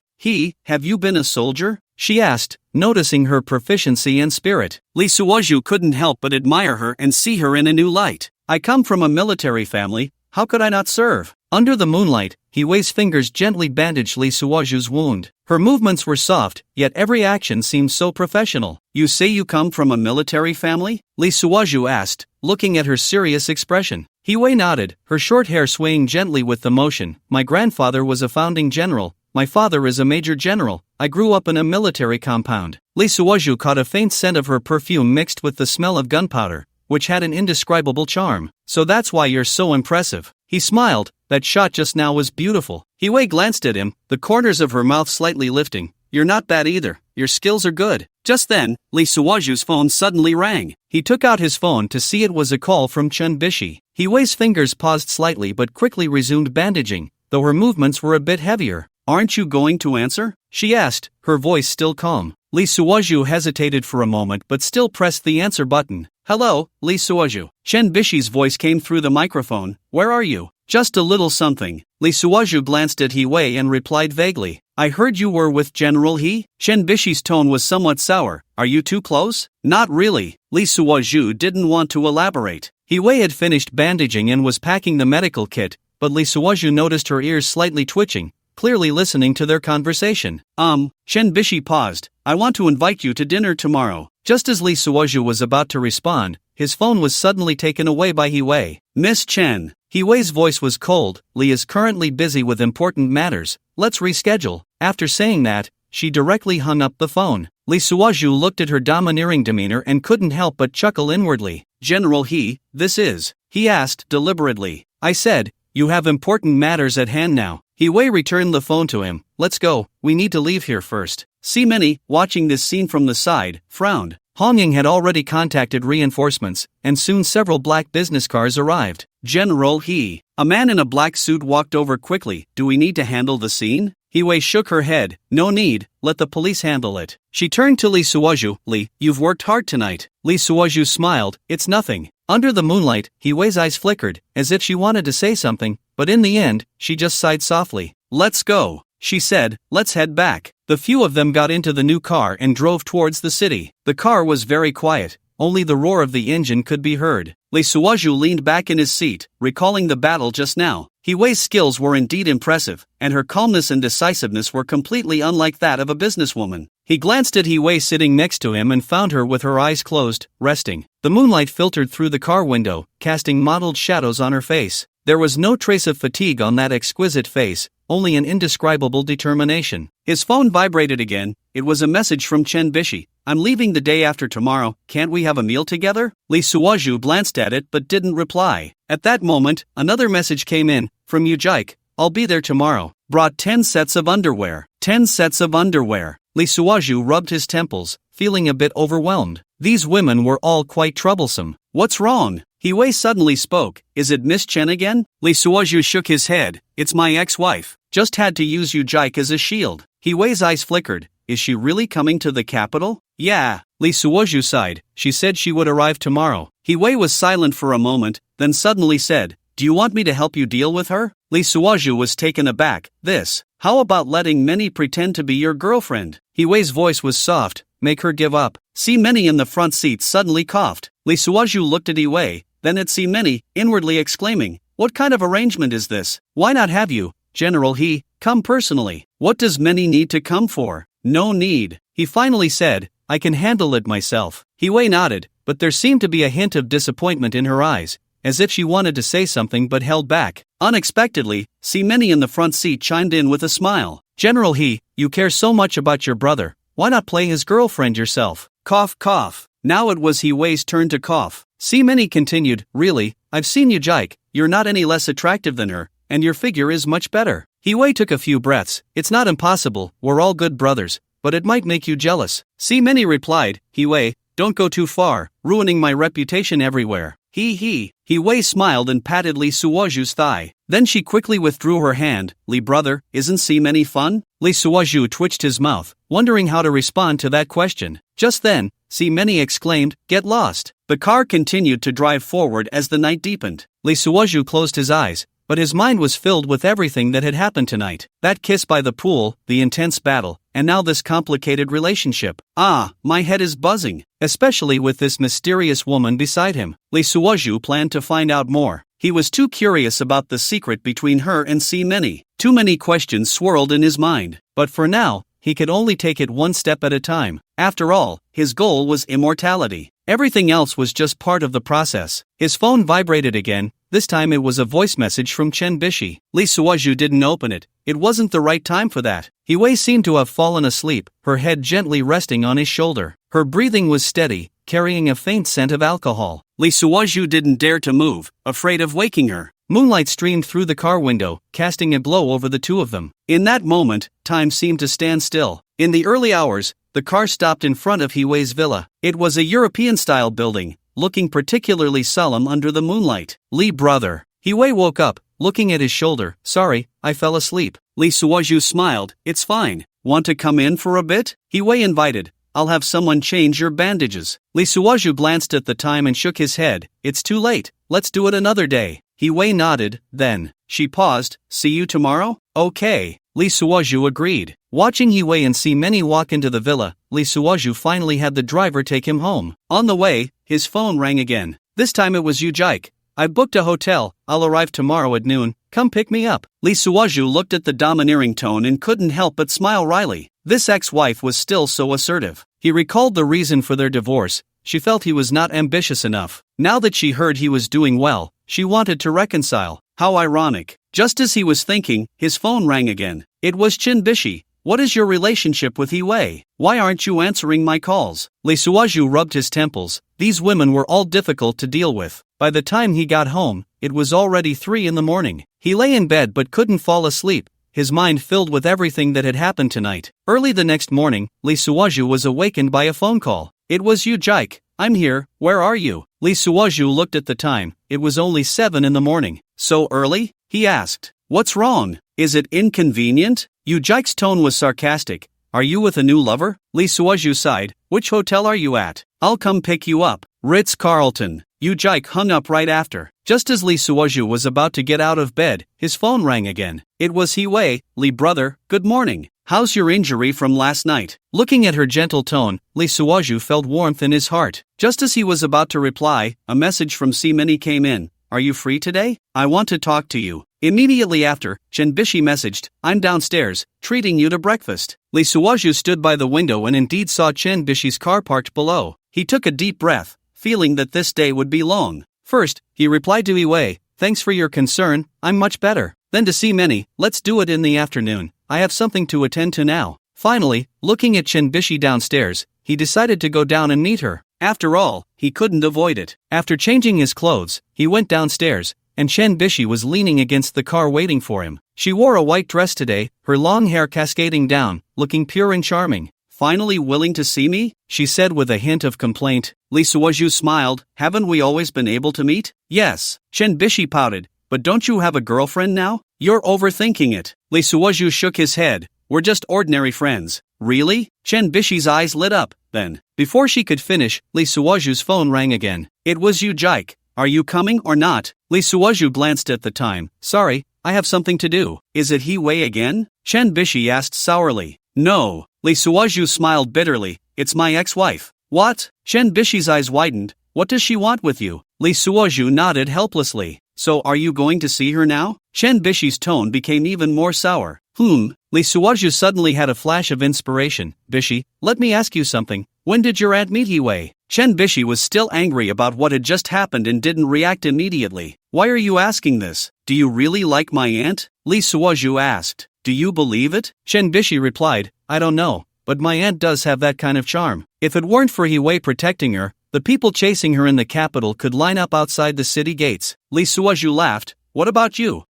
Have you been a soldier? She asked, noticing her proficiency and spirit. Lee Suozhu couldn't help but admire her and see her in a new light. I come from a military family, how could I not serve? Under the moonlight, He Wei's fingers gently bandaged Lee Suozhu's wound. Her movements were soft, yet every action seemed so professional. You say you come from a military family? Lee Suozhu asked, looking at her serious expression. He Wei nodded, her short hair swaying gently with the motion. My grandfather was a founding general. My father is a major general. I grew up in a military compound. Lee Suozhu caught a faint scent of her perfume mixed with the smell of gunpowder, which had an indescribable charm. So that's why you're so impressive. He smiled. That shot just now was beautiful. He Wei glanced at him, the corners of her mouth slightly lifting. You're not bad either. Your skills are good. Just then, Lee Suozhu's phone suddenly rang. He took out his phone to see it was a call from Chen Bishi. He Wei's fingers paused slightly but quickly resumed bandaging, though her movements were a bit heavier. Aren't you going to answer? She asked, her voice still calm. Lee Suozhu hesitated for a moment but still pressed the answer button. Hello, Lee Suozhu. Chen Bishi's voice came through the microphone. Where are you? Just a little something. Lee Suozhu glanced at He Wei and replied vaguely. I heard you were with General He? Chen Bishi's tone was somewhat sour. Are you too close? Not really. Lee Suozhu didn't want to elaborate. He Wei had finished bandaging and was packing the medical kit, but Lee Suozhu noticed her ears slightly twitching, clearly listening to their conversation. Chen Bishi paused. I want to invite you to dinner tomorrow. Just as Lee Suozhu was about to respond, his phone was suddenly taken away by He Wei. Miss Chen. He Wei's voice was cold. Lee is currently busy with important matters. Let's reschedule. After saying that, she directly hung up the phone. Lee Suozhu looked at her domineering demeanor and couldn't help but chuckle inwardly. General He, this is? He asked deliberately. I said, you have important matters at hand now. He Wei returned the phone to him. Let's go, we need to leave here first. Many, watching this scene from the side, frowned. Hong Ying had already contacted reinforcements, and soon several black business cars arrived. General He. A man in a black suit walked over quickly. Do we need to handle the scene? He Wei shook her head. No need, let the police handle it. She turned to Lee Suozhu. Lee, you've worked hard tonight. Lee Suozhu smiled. It's nothing. Under the moonlight, He Wei's eyes flickered, as if she wanted to say something, but in the end, she just sighed softly. Let's go, she said. Let's head back. The few of them got into the new car and drove towards the city. The car was very quiet. Only the roar of the engine could be heard. Lee Suozhu leaned back in his seat, recalling the battle just now. He Wei's skills were indeed impressive, and her calmness and decisiveness were completely unlike that of a businesswoman. He glanced at He Wei sitting next to him and found her with her eyes closed, resting. The moonlight filtered through the car window, casting mottled shadows on her face. There was no trace of fatigue on that exquisite face, only an indescribable determination. His phone vibrated again. It was a message from Chen Bishi. I'm leaving the day after tomorrow, can't we have a meal together? Lee Suozhu glanced at it but didn't reply. At that moment, another message came in, from Yujike. I'll be there tomorrow. Brought 10 sets of underwear. 10 sets of underwear. Lee Suozhu rubbed his temples, feeling a bit overwhelmed. These women were all quite troublesome. What's wrong? He Wei suddenly spoke. Is it Miss Chen again? Lee Suozhu shook his head. It's my ex-wife. Just had to use Yujike as a shield. He Wei's eyes flickered. Is she really coming to the capital? Yeah. Lee Suozhu sighed. She said she would arrive tomorrow. He Wei was silent for a moment, then suddenly said, do you want me to help you deal with her? Lee Suozhu was taken aback. This How about letting Many pretend to be your girlfriend? Hiwei's voice was soft. Make her give up. See Many in the front seat suddenly coughed. Lee Suoju looked at Hiwei, then at See Many, inwardly exclaiming, "What kind of arrangement is this? Why not have you, General He, come personally? What does Many need to come for?" "No need," he finally said, "I can handle it myself." Hiwei nodded, but there seemed to be a hint of disappointment in her eyes, as if she wanted to say something but held back. Unexpectedly, See Many in the front seat chimed in with a smile. "General He, you care so much about your brother, why not play his girlfriend yourself?" Cough cough. Now it was Hiwei's turn to cough. See Many continued, "Really, I've seen you Jike, you're not any less attractive than her, and your figure is much better." Hiwei took a few breaths. "It's not impossible, we're all good brothers, but it might make you jealous." See Many replied, "Hiwei, don't go too far, ruining my reputation everywhere." He. Hiwei smiled and patted Lee Suoju's thigh. Then she quickly withdrew her hand. "Lee brother, isn't See Many fun?" Lee Suoju twitched his mouth, wondering how to respond to that question. Just then, See Many exclaimed, "Get lost." The car continued to drive forward as the night deepened. Lee Suoju closed his eyes, but his mind was filled with everything that had happened tonight. That kiss by the pool, the intense battle, and now this complicated relationship. My head is buzzing, especially with this mysterious woman beside him. Lee Suoju planned to find out more. He was too curious about the secret between her and See Many. Too many questions swirled in his mind. But for now, he could only take it one step at a time. After all, his goal was immortality. Everything else was just part of the process. His phone vibrated again. This time it was a voice message from Chen Bishi. Lee Suoju didn't open it. It wasn't the right time for that. Hiwei seemed to have fallen asleep, her head gently resting on his shoulder. Her breathing was steady, carrying a faint scent of alcohol. Lee Suoju didn't dare to move, afraid of waking her. Moonlight streamed through the car window, casting a glow over the two of them. In that moment, time seemed to stand still. In the early hours, the car stopped in front of Hiwei's villa. It was a European-style building, looking particularly solemn under the moonlight. "Lee brother." Hiwei woke up, looking at his shoulder. "Sorry, I fell asleep." Lee Suoju smiled. "It's fine. Want to come in for a bit?" Hiwei invited. "I'll have someone change your bandages." Lee Suoju glanced at the time and shook his head. "It's too late. Let's do it another day." Hiwei nodded, then. She paused. "See you tomorrow?" "Okay." Lee Suoju agreed. Watching Hiwei and See Many walk into the villa, Lee Suoju finally had the driver take him home. On the way, his phone rang again. This time it was Yu Jike. "I booked a hotel, I'll arrive tomorrow at noon, come pick me up." Lee Suoju looked at the domineering tone and couldn't help but smile wryly. This ex-wife was still so assertive. He recalled the reason for their divorce. She felt he was not ambitious enough. Now that she heard he was doing well, she wanted to reconcile. How ironic. Just as he was thinking, his phone rang again. It was Chen Bishi. "What is your relationship with Hiwei? Why aren't you answering my calls?" Lee Suoju rubbed his temples. These women were all difficult to deal with. By the time he got home, it was already 3 in the morning. He lay in bed but couldn't fall asleep, his mind filled with everything that had happened tonight. Early the next morning, Lee Suoju was awakened by a phone call. It was Yu Jike. "I'm here, where are you?" Lee Suoju looked at the time. It was only 7 in the morning. "So early?" he asked. "What's wrong? Is it inconvenient?" Yu Jike's tone was sarcastic. "Are you with a new lover?" Lee Suoju sighed. "Which hotel are you at? I'll come pick you up." "Ritz-Carlton." Yu Jike hung up right after. Just as Lee Suoju was about to get out of bed, his phone rang again. It was Hiwei. "Lee brother, good morning. How's your injury from last night?" Looking at her gentle tone, Lee Suoju felt warmth in his heart. Just as he was about to reply, a message from See Many came in. "Are you free today? I want to talk to you." Immediately after, Chen Bishi messaged, "I'm downstairs, treating you to breakfast." Lee Suoju stood by the window and indeed saw Chen Bishi's car parked below. He took a deep breath, feeling that this day would be long. First, he replied to Hiwei, "Thanks for your concern, I'm much better." Then to See Many, "Let's do it in the afternoon, I have something to attend to now." Finally, looking at Chen Bishi downstairs, he decided to go down and meet her. After all, he couldn't avoid it. After changing his clothes, he went downstairs, and Chen Bishi was leaning against the car waiting for him. She wore a white dress today, her long hair cascading down, looking pure and charming. "Finally willing to see me?" she said with a hint of complaint. Lee Suoju smiled. "Haven't we always been able to meet?" "Yes." Chen Bishi pouted. "But don't you have a girlfriend now?" "You're overthinking it." Lee Suoju shook his head. "We're just ordinary friends." "Really?" Chen Bishi's eyes lit up. Then, before she could finish, Lee Suoju's phone rang again. It was Yu Jike. "Are you coming or not?" Lee Suoju glanced at the time. "Sorry, I have something to do." "Is it Hiwei again?" Chen Bishi asked sourly. No, Lee Suozhu smiled bitterly. It's my ex-wife. What? Chen Bishi's eyes widened. What does she want with you? Lee Suozhu nodded helplessly. So are you going to see her now? Chen Bishi's tone became even more sour. Lee Suozhu suddenly had a flash of inspiration. Bishi, let me ask you something. When did your aunt meet Hiwei? Chen Bishi was still angry about what had just happened and didn't react immediately. Why are you asking this? Do you really like my aunt? Lee Suozhu asked. Do you believe it? Chen Bishi replied, I don't know, but my aunt does have that kind of charm. If it weren't for Hiwei protecting her, the people chasing her in the capital could line up outside the city gates. Lee Suozhu laughed. What about you?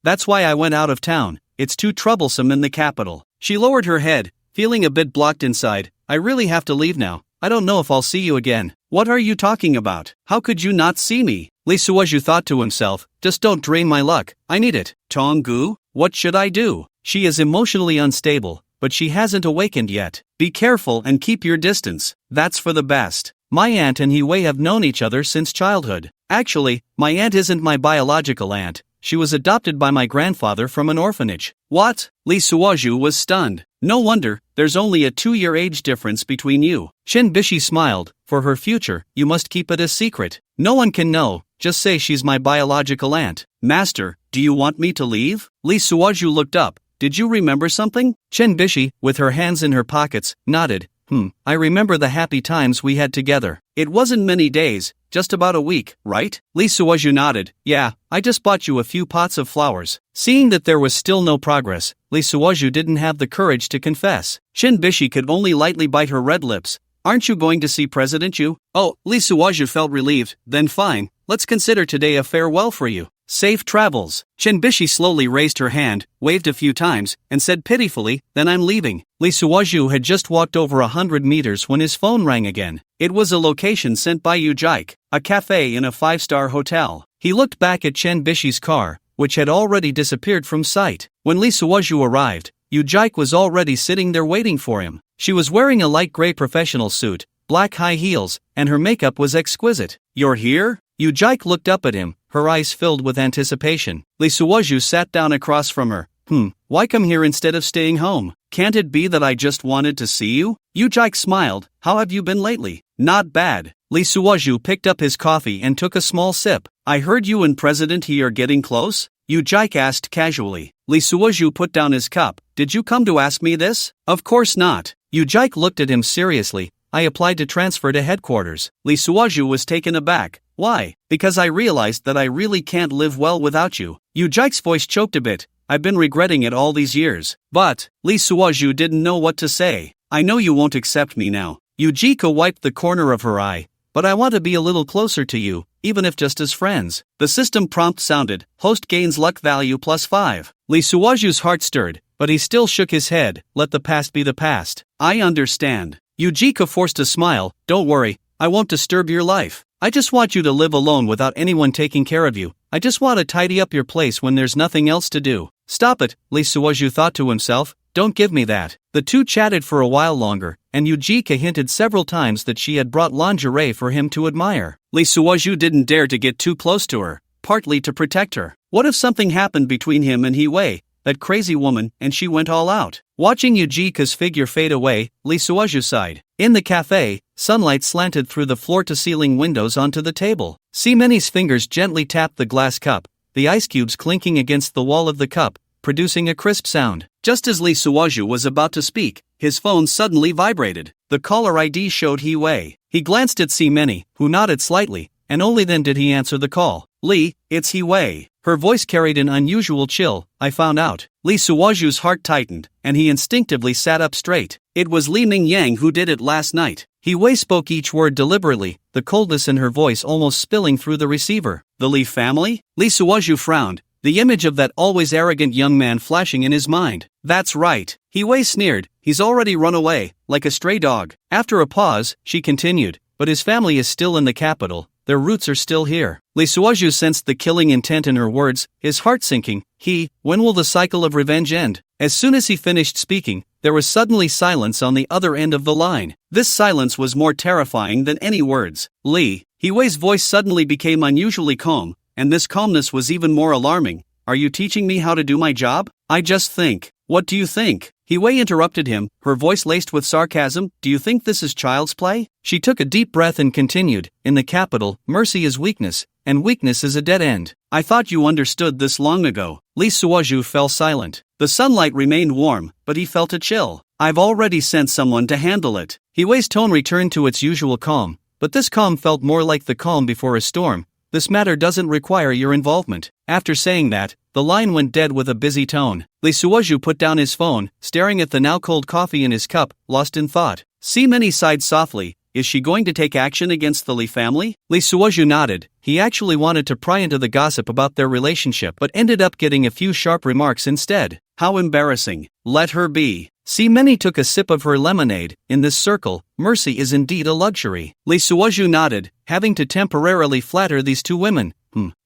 That's why I went out of town. It's too troublesome in the capital. She lowered her head, feeling a bit blocked inside. I really have to leave now. I don't know if I'll see you again. What are you talking about? How could you not see me? Lee Suozhu thought to himself, just don't drain my luck. I need it. Tonggu, what should I do? She is emotionally unstable, but she hasn't awakened yet. Be careful and keep your distance. That's for the best. My aunt and Hiwei have known each other since childhood. Actually, my aunt isn't my biological aunt. She was adopted by my grandfather from an orphanage. What? Lee Suozhu was stunned. No wonder, there's only a 2-year age difference between you. Chen Bishi smiled. For her future, you must keep it a secret. No one can know, just say she's my biological aunt. Master, do you want me to leave? Lee Suozhu looked up. Did you remember something? Chen Bishi, with her hands in her pockets, nodded. I remember the happy times we had together. It wasn't many days, just about a week, right? Lee Suozhu nodded. Yeah, I just bought you a few pots of flowers. Seeing that there was still no progress, Lee Suozhu didn't have the courage to confess. Chen Bishi could only lightly bite her red lips. Aren't you going to see President Yu? Oh, Lee Suozhu felt relieved. Then fine, let's consider today a farewell for you. Safe travels. Chen Bishi slowly raised her hand, waved a few times, and said pitifully, then I'm leaving. Lee Suozhu had just walked over 100 meters when his phone rang again. It was a location sent by Yu Jike, a cafe in a 5-star hotel. He looked back at Chen Bishi's car, which had already disappeared from sight. When Lee Suozhu arrived, Yu Jike was already sitting there waiting for him. She was wearing a light gray professional suit, black high heels, and her makeup was exquisite. You're here? Yu Jike looked up at him, her eyes filled with anticipation. Lee Suozhu sat down across from her. Why come here instead of staying home? Can't it be that I just wanted to see you? Yu Jike smiled. How have you been lately? Not bad. Lee Suozhu picked up his coffee and took a small sip. I heard you and President He are getting close? Yu Jike asked casually. Lee Suozhu put down his cup. Did you come to ask me this? Of course not. Yu Jike looked at him seriously. I applied to transfer to headquarters. Lee Suozhu was taken aback. Why? Because I realized that I really can't live well without you. Yu Jike's voice choked a bit. I've been regretting it all these years. But, Lee Suozhu didn't know what to say. I know you won't accept me now. Yu Jike wiped the corner of her eye. But I want to be a little closer to you, even if just as friends. The system prompt sounded. Host gains luck value +5. Lee Suozhu's heart stirred, but he still shook his head. Let the past be the past. I understand. Yu Jike forced a smile. Don't worry, I won't disturb your life. I just want you to live alone without anyone taking care of you. I just want to tidy up your place when there's nothing else to do. Stop it, Lee Suozhu thought to himself. Don't give me that. The two chatted for a while longer, and Yu Jike hinted several times that she had brought lingerie for him to admire. Lee Suozhu didn't dare to get too close to her, partly to protect her. What if something happened between him and Hiwei, that crazy woman, and she went all out? Watching Yu Jike's figure fade away, Lee Suozhu sighed. In the cafe, sunlight slanted through the floor-to-ceiling windows onto the table. Many's fingers gently tapped the glass cup, the ice cubes clinking against the wall of the cup, producing a crisp sound. Just as Lee Suozhu was about to speak, his phone suddenly vibrated. The caller ID showed Hiwei. He glanced at Many, who nodded slightly, and only then did he answer the call. Lee, it's Hiwei. Her voice carried an unusual chill. I found out. Lee Suozhu's heart tightened, and he instinctively sat up straight. It was Li Mingyang who did it last night. Hiwei spoke each word deliberately, the coldness in her voice almost spilling through the receiver. The Li family? Lee Suozhu frowned, the image of that always arrogant young man flashing in his mind. That's right. Hiwei sneered. He's already run away, like a stray dog. After a pause, she continued. But his family is still in the capital. Their roots are still here. Lee Suozhu sensed the killing intent in her words, his heart sinking. When will the cycle of revenge end? As soon as he finished speaking, there was suddenly silence on the other end of the line. This silence was more terrifying than any words. Lee, Hiwei's voice suddenly became unusually calm, and this calmness was even more alarming. Are you teaching me how to do my job? I just think. What do you think? Hiwei interrupted him, her voice laced with sarcasm. Do you think this is child's play? She took a deep breath and continued, in the capital, mercy is weakness, and weakness is a dead end. I thought you understood this long ago. Lee Suoju fell silent. The sunlight remained warm, but he felt a chill. I've already sent someone to handle it. Hiwei's tone returned to its usual calm, but this calm felt more like the calm before a storm. This matter doesn't require your involvement. After saying that, the line went dead with a busy tone. Lee Suoju put down his phone, staring at the now cold coffee in his cup, lost in thought. Many sighed softly. Is she going to take action against the Lee family? Lee Suoju nodded. He actually wanted to pry into the gossip about their relationship but ended up getting a few sharp remarks instead. How embarrassing. Let her be. Many took a sip of her lemonade. In this circle, mercy is indeed a luxury. Lee Suoju nodded, having to temporarily flatter these two women.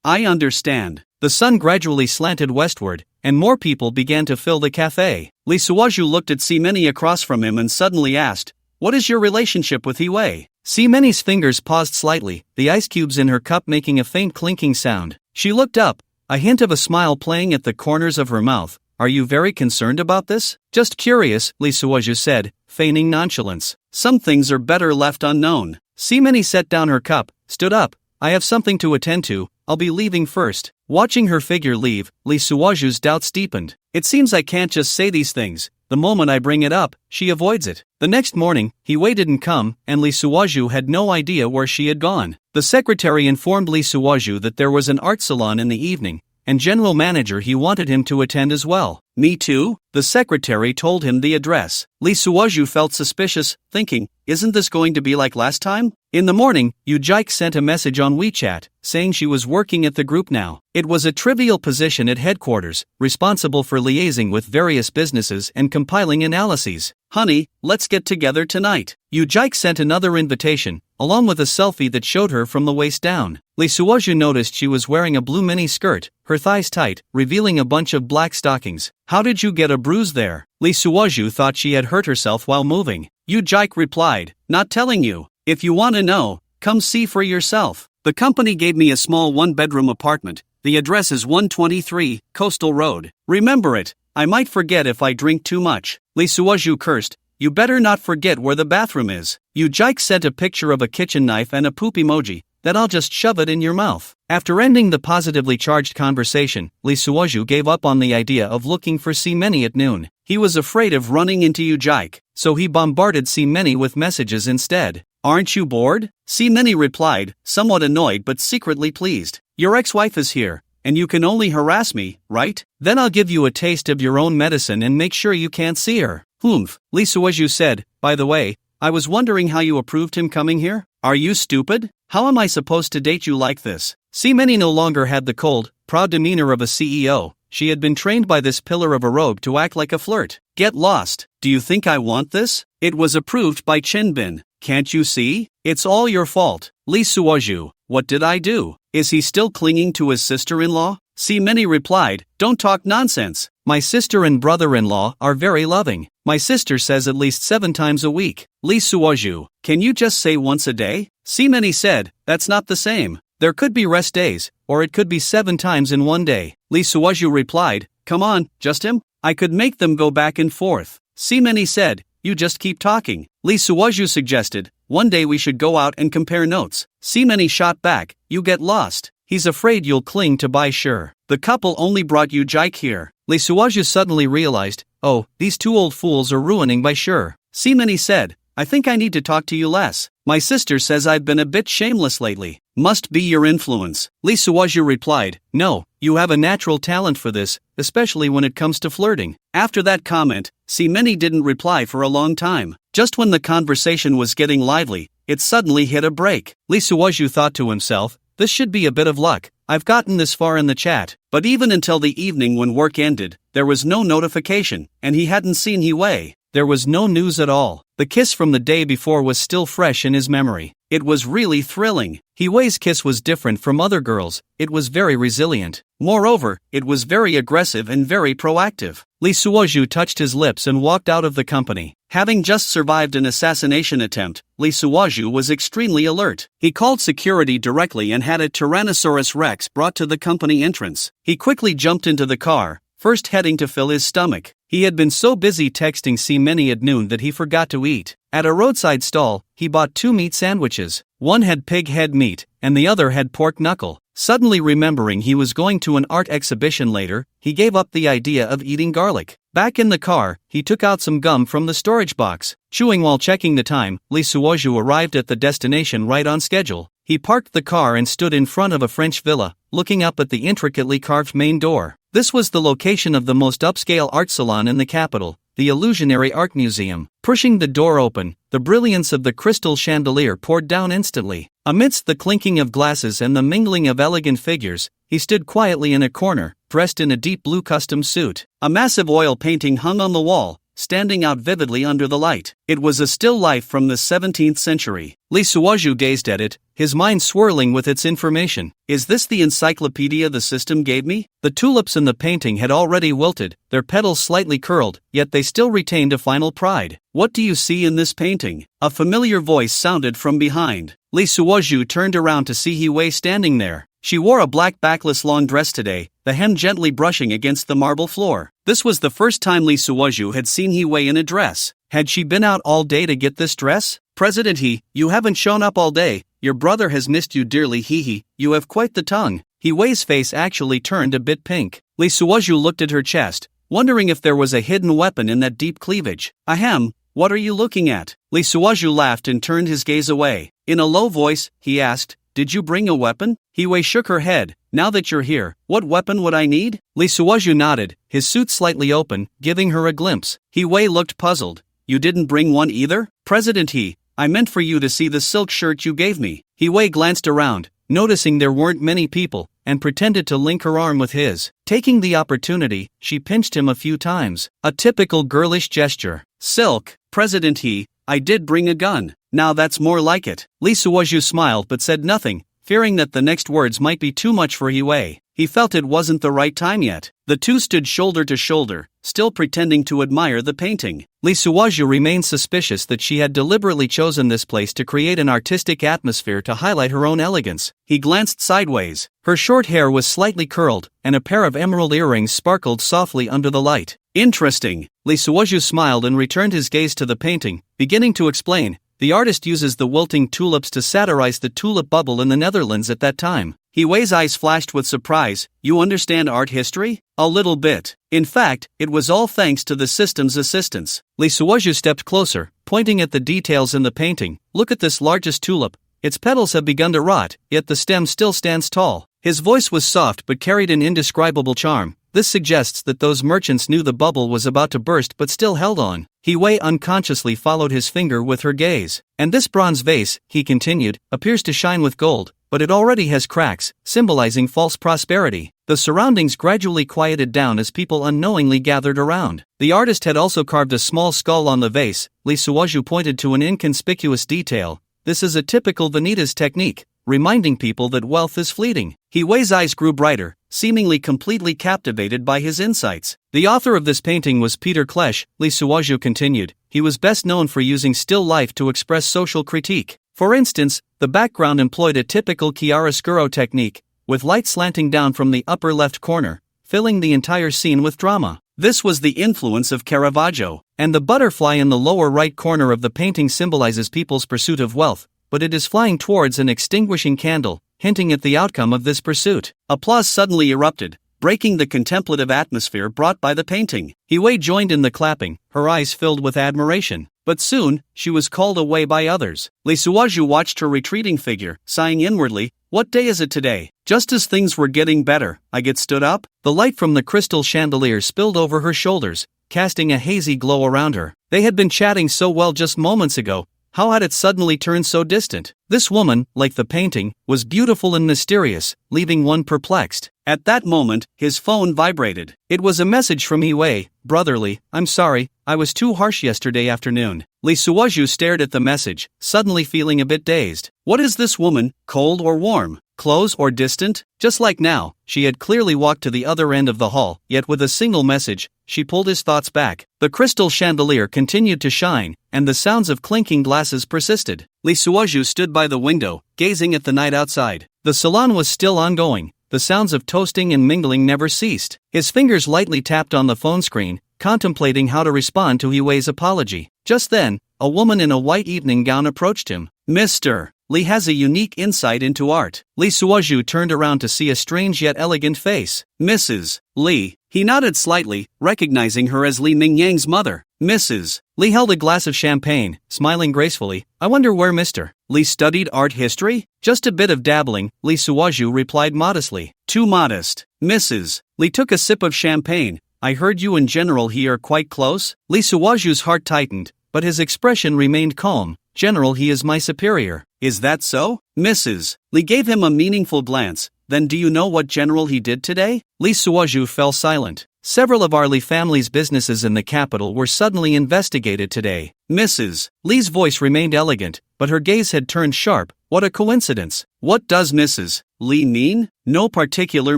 I understand. The sun gradually slanted westward, and more people began to fill the cafe. Lee Suoju looked at Many across from him and suddenly asked, what is your relationship with Hiwei? Many's fingers paused slightly, the ice cubes in her cup making a faint clinking sound. She looked up, a hint of a smile playing at the corners of her mouth. Are you very concerned about this? Just curious, Lee Suoju said, feigning nonchalance. Some things are better left unknown. Many set down her cup, stood up. I have something to attend to, I'll be leaving first. Watching her figure leave, Lee Suoju's doubts deepened. It seems I can't just say these things. The moment I bring it up, she avoids it. The next morning, Hiwei didn't come, and Lee Suoju had no idea where she had gone. The secretary informed Lee Suoju that there was an art salon in the evening, and general manager he wanted him to attend as well. Me too? The secretary told him the address. Lee Suoju felt suspicious, thinking, isn't this going to be like last time? In the morning, Yu Jike sent a message on WeChat, saying she was working at the group now. It was a trivial position at headquarters, responsible for liaising with various businesses and compiling analyses. Honey, let's get together tonight. Yu Jike sent another invitation, along with a selfie that showed her from the waist down. Lee Suoju noticed she was wearing a blue mini skirt, her thighs tight, revealing a bunch of black stockings. How did you get a bruise there? Lee Suoju thought she had hurt herself while moving. Yu Jike replied, not telling you. If you want to know, come see for yourself. The company gave me a small one-bedroom apartment. The address is 123, Coastal Road. Remember it. I might forget if I drink too much. Lee Suoju cursed. You better not forget where the bathroom is. Yu Jike sent a picture of a kitchen knife and a poop emoji. That I'll just shove it in your mouth. After ending the positively charged conversation, Lee Suoju gave up on the idea of looking for Many at noon. He was afraid of running into Yu Jike, so he bombarded Many with messages instead. Aren't you bored? Many replied, somewhat annoyed but secretly pleased. Your ex-wife is here, and you can only harass me, right? Then I'll give you a taste of your own medicine and make sure you can't see her. Humph, Lee Suoju said. By the way, I was wondering how you approved him coming here? Are you stupid? How am I supposed to date you like this? Many no longer had the cold, proud demeanor of a CEO. She had been trained by this pillar of a rogue to act like a flirt. Get lost. Do you think I want this? It was approved by Chinbin. Can't you see? It's all your fault. Lee Suoju, what did I do? Is he still clinging to his sister-in-law? Many replied, don't talk nonsense. My sister and brother-in-law are very loving. My sister says at least 7 times a week. Lee Suoju, can you just say once a day? Many said, that's not the same. There could be rest days, or it could be 7 times in one day. Lee Suoju replied, come on, just him? I could make them go back and forth. Many said, you just keep talking. Lee Suoju suggested, one day we should go out and compare notes. Many shot back, you get lost. He's afraid you'll cling to Bai Sure. The couple only brought Yu Jike here. Lee Suoju suddenly realized, oh, these two old fools are ruining Bai Sure. Many said, I think I need to talk to you less. My sister says I've been a bit shameless lately. Must be your influence. Lee Suoju replied, no, you have a natural talent for this, especially when it comes to flirting. After that comment, Many didn't reply for a long time. Just when the conversation was getting lively, it suddenly hit a break. Lee Suoju thought to himself, this should be a bit of luck. I've gotten this far in the chat. But even until the evening when work ended, there was no notification, and he hadn't seen Hiwei. There was no news at all. The kiss from the day before was still fresh in his memory. It was really thrilling. Hiwei's kiss was different from other girls. It was very resilient. Moreover, it was very aggressive and very proactive. Lee Suoju touched his lips and walked out of the company. Having just survived an assassination attempt, Lee Suoju was extremely alert. He called security directly and had a Tyrannosaurus Rex brought to the company entrance. He quickly jumped into the car, first heading to fill his stomach. He had been so busy texting Many at noon that he forgot to eat. At a roadside stall, he bought 2 meat sandwiches. One had pig head meat, and the other had pork knuckle. Suddenly remembering he was going to an art exhibition later, he gave up the idea of eating garlic. Back in the car, he took out some gum from the storage box. Chewing while checking the time, Lee Suoju arrived at the destination right on schedule. He parked the car and stood in front of a French villa, looking up at the intricately carved main door. This was the location of the most upscale art salon in the capital, the Illusionary Art Museum. Pushing the door open, the brilliance of the crystal chandelier poured down instantly. Amidst the clinking of glasses and the mingling of elegant figures, he stood quietly in a corner, dressed in a deep blue custom suit. A massive oil painting hung on the wall, standing out vividly under the light. It was a still life from the 17th century. Lee Suoju gazed at it, his mind swirling with its information. Is this the encyclopedia the system gave me? The tulips in the painting had already wilted, their petals slightly curled, yet they still retained a final pride. What do you see in this painting? A familiar voice sounded from behind. Lee Suoju turned around to see Hee-wei standing there. She wore a black backless long dress today, the hem gently brushing against the marble floor. This was the first time Lee Suoju had seen Hee-wei in a dress. Had she been out all day to get this dress? President He, you haven't shown up all day. Your brother has missed you dearly. Hee, you have quite the tongue. Hee-wei's face actually turned a bit pink. Lee Suoju looked at her chest, wondering if there was a hidden weapon in that deep cleavage. Ahem, what are you looking at? Lee Suoju laughed and turned his gaze away. In a low voice, he asked, did you bring a weapon? Hee-wei shook her head. Now that you're here, what weapon would I need? Lee Suoju nodded, his suit slightly open, giving her a glimpse. Hee-wei looked puzzled. You didn't bring one either? President He, I meant for you to see the silk shirt you gave me. Hee-wei glanced around, noticing there weren't many people, and pretended to link her arm with his. Taking the opportunity, she pinched him a few times. A typical girlish gesture. Silk, President He, I did bring a gun. Now that's more like it. Lee Suoju smiled but said nothing, fearing that the next words might be too much for Hee-wei. He felt it wasn't the right time yet. The two stood shoulder to shoulder, still pretending to admire the painting. Lee Suoju remained suspicious that she had deliberately chosen this place to create an artistic atmosphere to highlight her own elegance. He glanced sideways. Her short hair was slightly curled, and a pair of emerald earrings sparkled softly under the light. Interesting. Lee Suoju smiled and returned his gaze to the painting, beginning to explain. The artist uses the wilting tulips to satirize the tulip bubble in the Netherlands at that time. Hee-wei's eyes flashed with surprise. You understand art history? A little bit. In fact, it was all thanks to the system's assistance. Lee Suoju stepped closer, pointing at the details in the painting. Look at this largest tulip. Its petals have begun to rot, yet the stem still stands tall. His voice was soft but carried an indescribable charm. This suggests that those merchants knew the bubble was about to burst but still held on. Hee-wei unconsciously followed his finger with her gaze. And this bronze vase, he continued, appears to shine with gold, but it already has cracks, symbolizing false prosperity. The surroundings gradually quieted down as people unknowingly gathered around. The artist had also carved a small skull on the vase. Lee Suoju pointed to an inconspicuous detail. This is a typical Vanitas technique, reminding people that wealth is fleeting. Hee-wei's eyes grew brighter, seemingly completely captivated by his insights. The author of this painting was Peter Klesch, Lee Suoju continued. He was best known for using still life to express social critique. For instance, the background employed a typical chiaroscuro technique, with light slanting down from the upper left corner, filling the entire scene with drama. This was the influence of Caravaggio, and the butterfly in the lower right corner of the painting symbolizes people's pursuit of wealth, but it is flying towards an extinguishing candle, hinting at the outcome of this pursuit. Applause suddenly erupted, breaking the contemplative atmosphere brought by the painting. Hee-wei joined in the clapping, her eyes filled with admiration. But soon, she was called away by others. Lee Suoju watched her retreating figure, sighing inwardly. What day is it today? Just as things were getting better, I stood up. The light from the crystal chandelier spilled over her shoulders, casting a hazy glow around her. They had been chatting so well just moments ago. How had it suddenly turned so distant? This woman, like the painting, was beautiful and mysterious, leaving one perplexed. At that moment, his phone vibrated. It was a message from Hee-wei. Brotherly, I'm sorry, I was too harsh yesterday afternoon. Lee Suoju stared at the message, suddenly feeling a bit dazed. What is this woman, cold or warm? Close or distant? Just like now, she had clearly walked to the other end of the hall, yet with a single message, she pulled his thoughts back. The crystal chandelier continued to shine, and the sounds of clinking glasses persisted. Lee Suoju stood by the window, gazing at the night outside. The salon was still ongoing. The sounds of toasting and mingling never ceased. His fingers lightly tapped on the phone screen, contemplating how to respond to Hui's apology. Just then, a woman in a white evening gown approached him. Mr. Lee has a unique insight into art. Lee Suoju turned around to see a strange yet elegant face. Mrs. Lee. He nodded slightly, recognizing her as Lee Mingyang's mother. Mrs. Lee held a glass of champagne, smiling gracefully. I wonder where Mr. Lee studied art history? Just a bit of dabbling, Lee Suoju replied modestly. Too modest. Mrs. Lee took a sip of champagne. I heard you and General He are quite close? Lee Suoju's heart tightened, but his expression remained calm. General He is my superior. Is that so? Mrs. Lee gave him a meaningful glance. Then do you know what General He did today? Lee Suoju fell silent. Several of our Lee family's businesses in the capital were suddenly investigated today. Mrs. Lee's voice remained elegant, but her gaze had turned sharp. What a coincidence. What does Mrs. Lee mean? No particular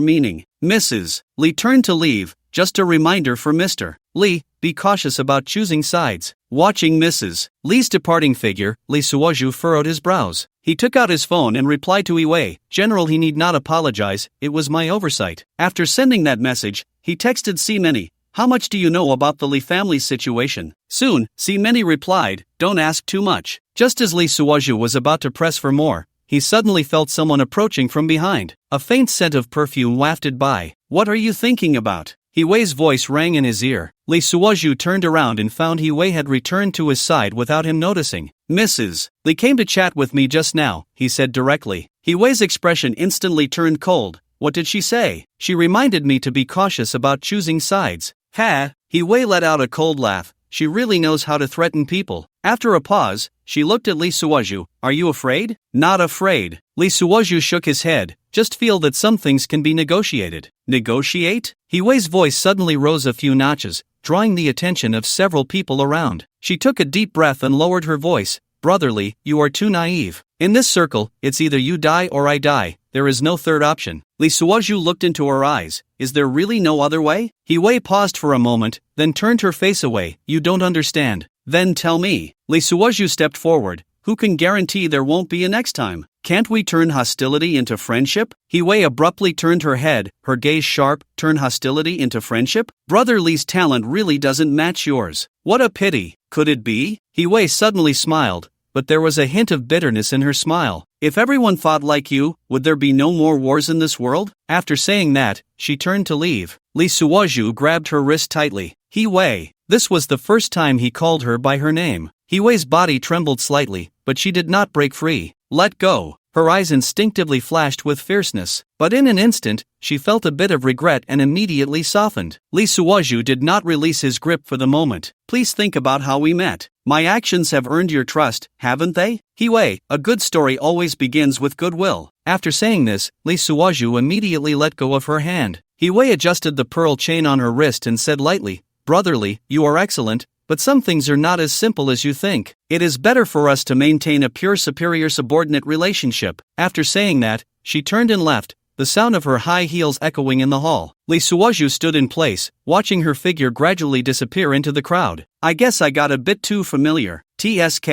meaning. Mrs. Lee turned to leave. Just a reminder for Mr. Lee, be cautious about choosing sides. Watching Mrs. Lee's departing figure, Lee Suoju furrowed his brows. He took out his phone and replied to Hui, General He need not apologize, it was my oversight. After sending that message, he texted Si-Meni, how much do you know about the Lee family's situation? Soon, Si-Meni replied, don't ask too much. Just as Lee Suoju was about to press for more, he suddenly felt someone approaching from behind. A faint scent of perfume wafted by. What are you thinking about? Hui's voice rang in his ear. Lee Suoju turned around and found Hui had returned to his side without him noticing. Mrs. Lee came to chat with me just now, he said directly. Hui's expression instantly turned cold. What did she say? She reminded me to be cautious about choosing sides. Ha! Hui let out a cold laugh. She really knows how to threaten people. After a pause, she looked at Lee Suoju. Are you afraid? Not afraid. Lee Suoju shook his head. Just feel that some things can be negotiated. Negotiate? Hui's voice suddenly rose a few notches, drawing the attention of several people around. She took a deep breath and lowered her voice. Brotherly, you are too naive. In this circle, it's either you die or I die. There is no third option. Lee Suoju looked into her eyes. Is there really no other way? Hui paused for a moment, then turned her face away. You don't understand. Then tell me. Lee Suoju stepped forward. Who can guarantee there won't be a next time? Can't we turn hostility into friendship? Hui abruptly turned her head, her gaze sharp. Turn hostility into friendship? Brother Lee's talent really doesn't match yours. What a pity. Could it be? Hui suddenly smiled, but there was a hint of bitterness in her smile. If everyone fought like you, would there be no more wars in this world? After saying that, she turned to leave. Lee Suoju grabbed her wrist tightly. Hui. This was the first time he called her by her name. Hui's body trembled slightly, but she did not break free. Let go. Her eyes instinctively flashed with fierceness, but in an instant, she felt a bit of regret and immediately softened. Lee Suoju did not release his grip for the moment. Please think about how we met. My actions have earned your trust, haven't they? Hui, a good story always begins with goodwill. After saying this, Lee Suoju immediately let go of her hand. Hui adjusted the pearl chain on her wrist and said lightly, Brotherly, you are excellent, but some things are not as simple as you think. It is better for us to maintain a pure superior-subordinate relationship. After saying that, she turned and left, the sound of her high heels echoing in the hall. Lee Suoju stood in place, watching her figure gradually disappear into the crowd. I guess I got a bit too familiar. TSK.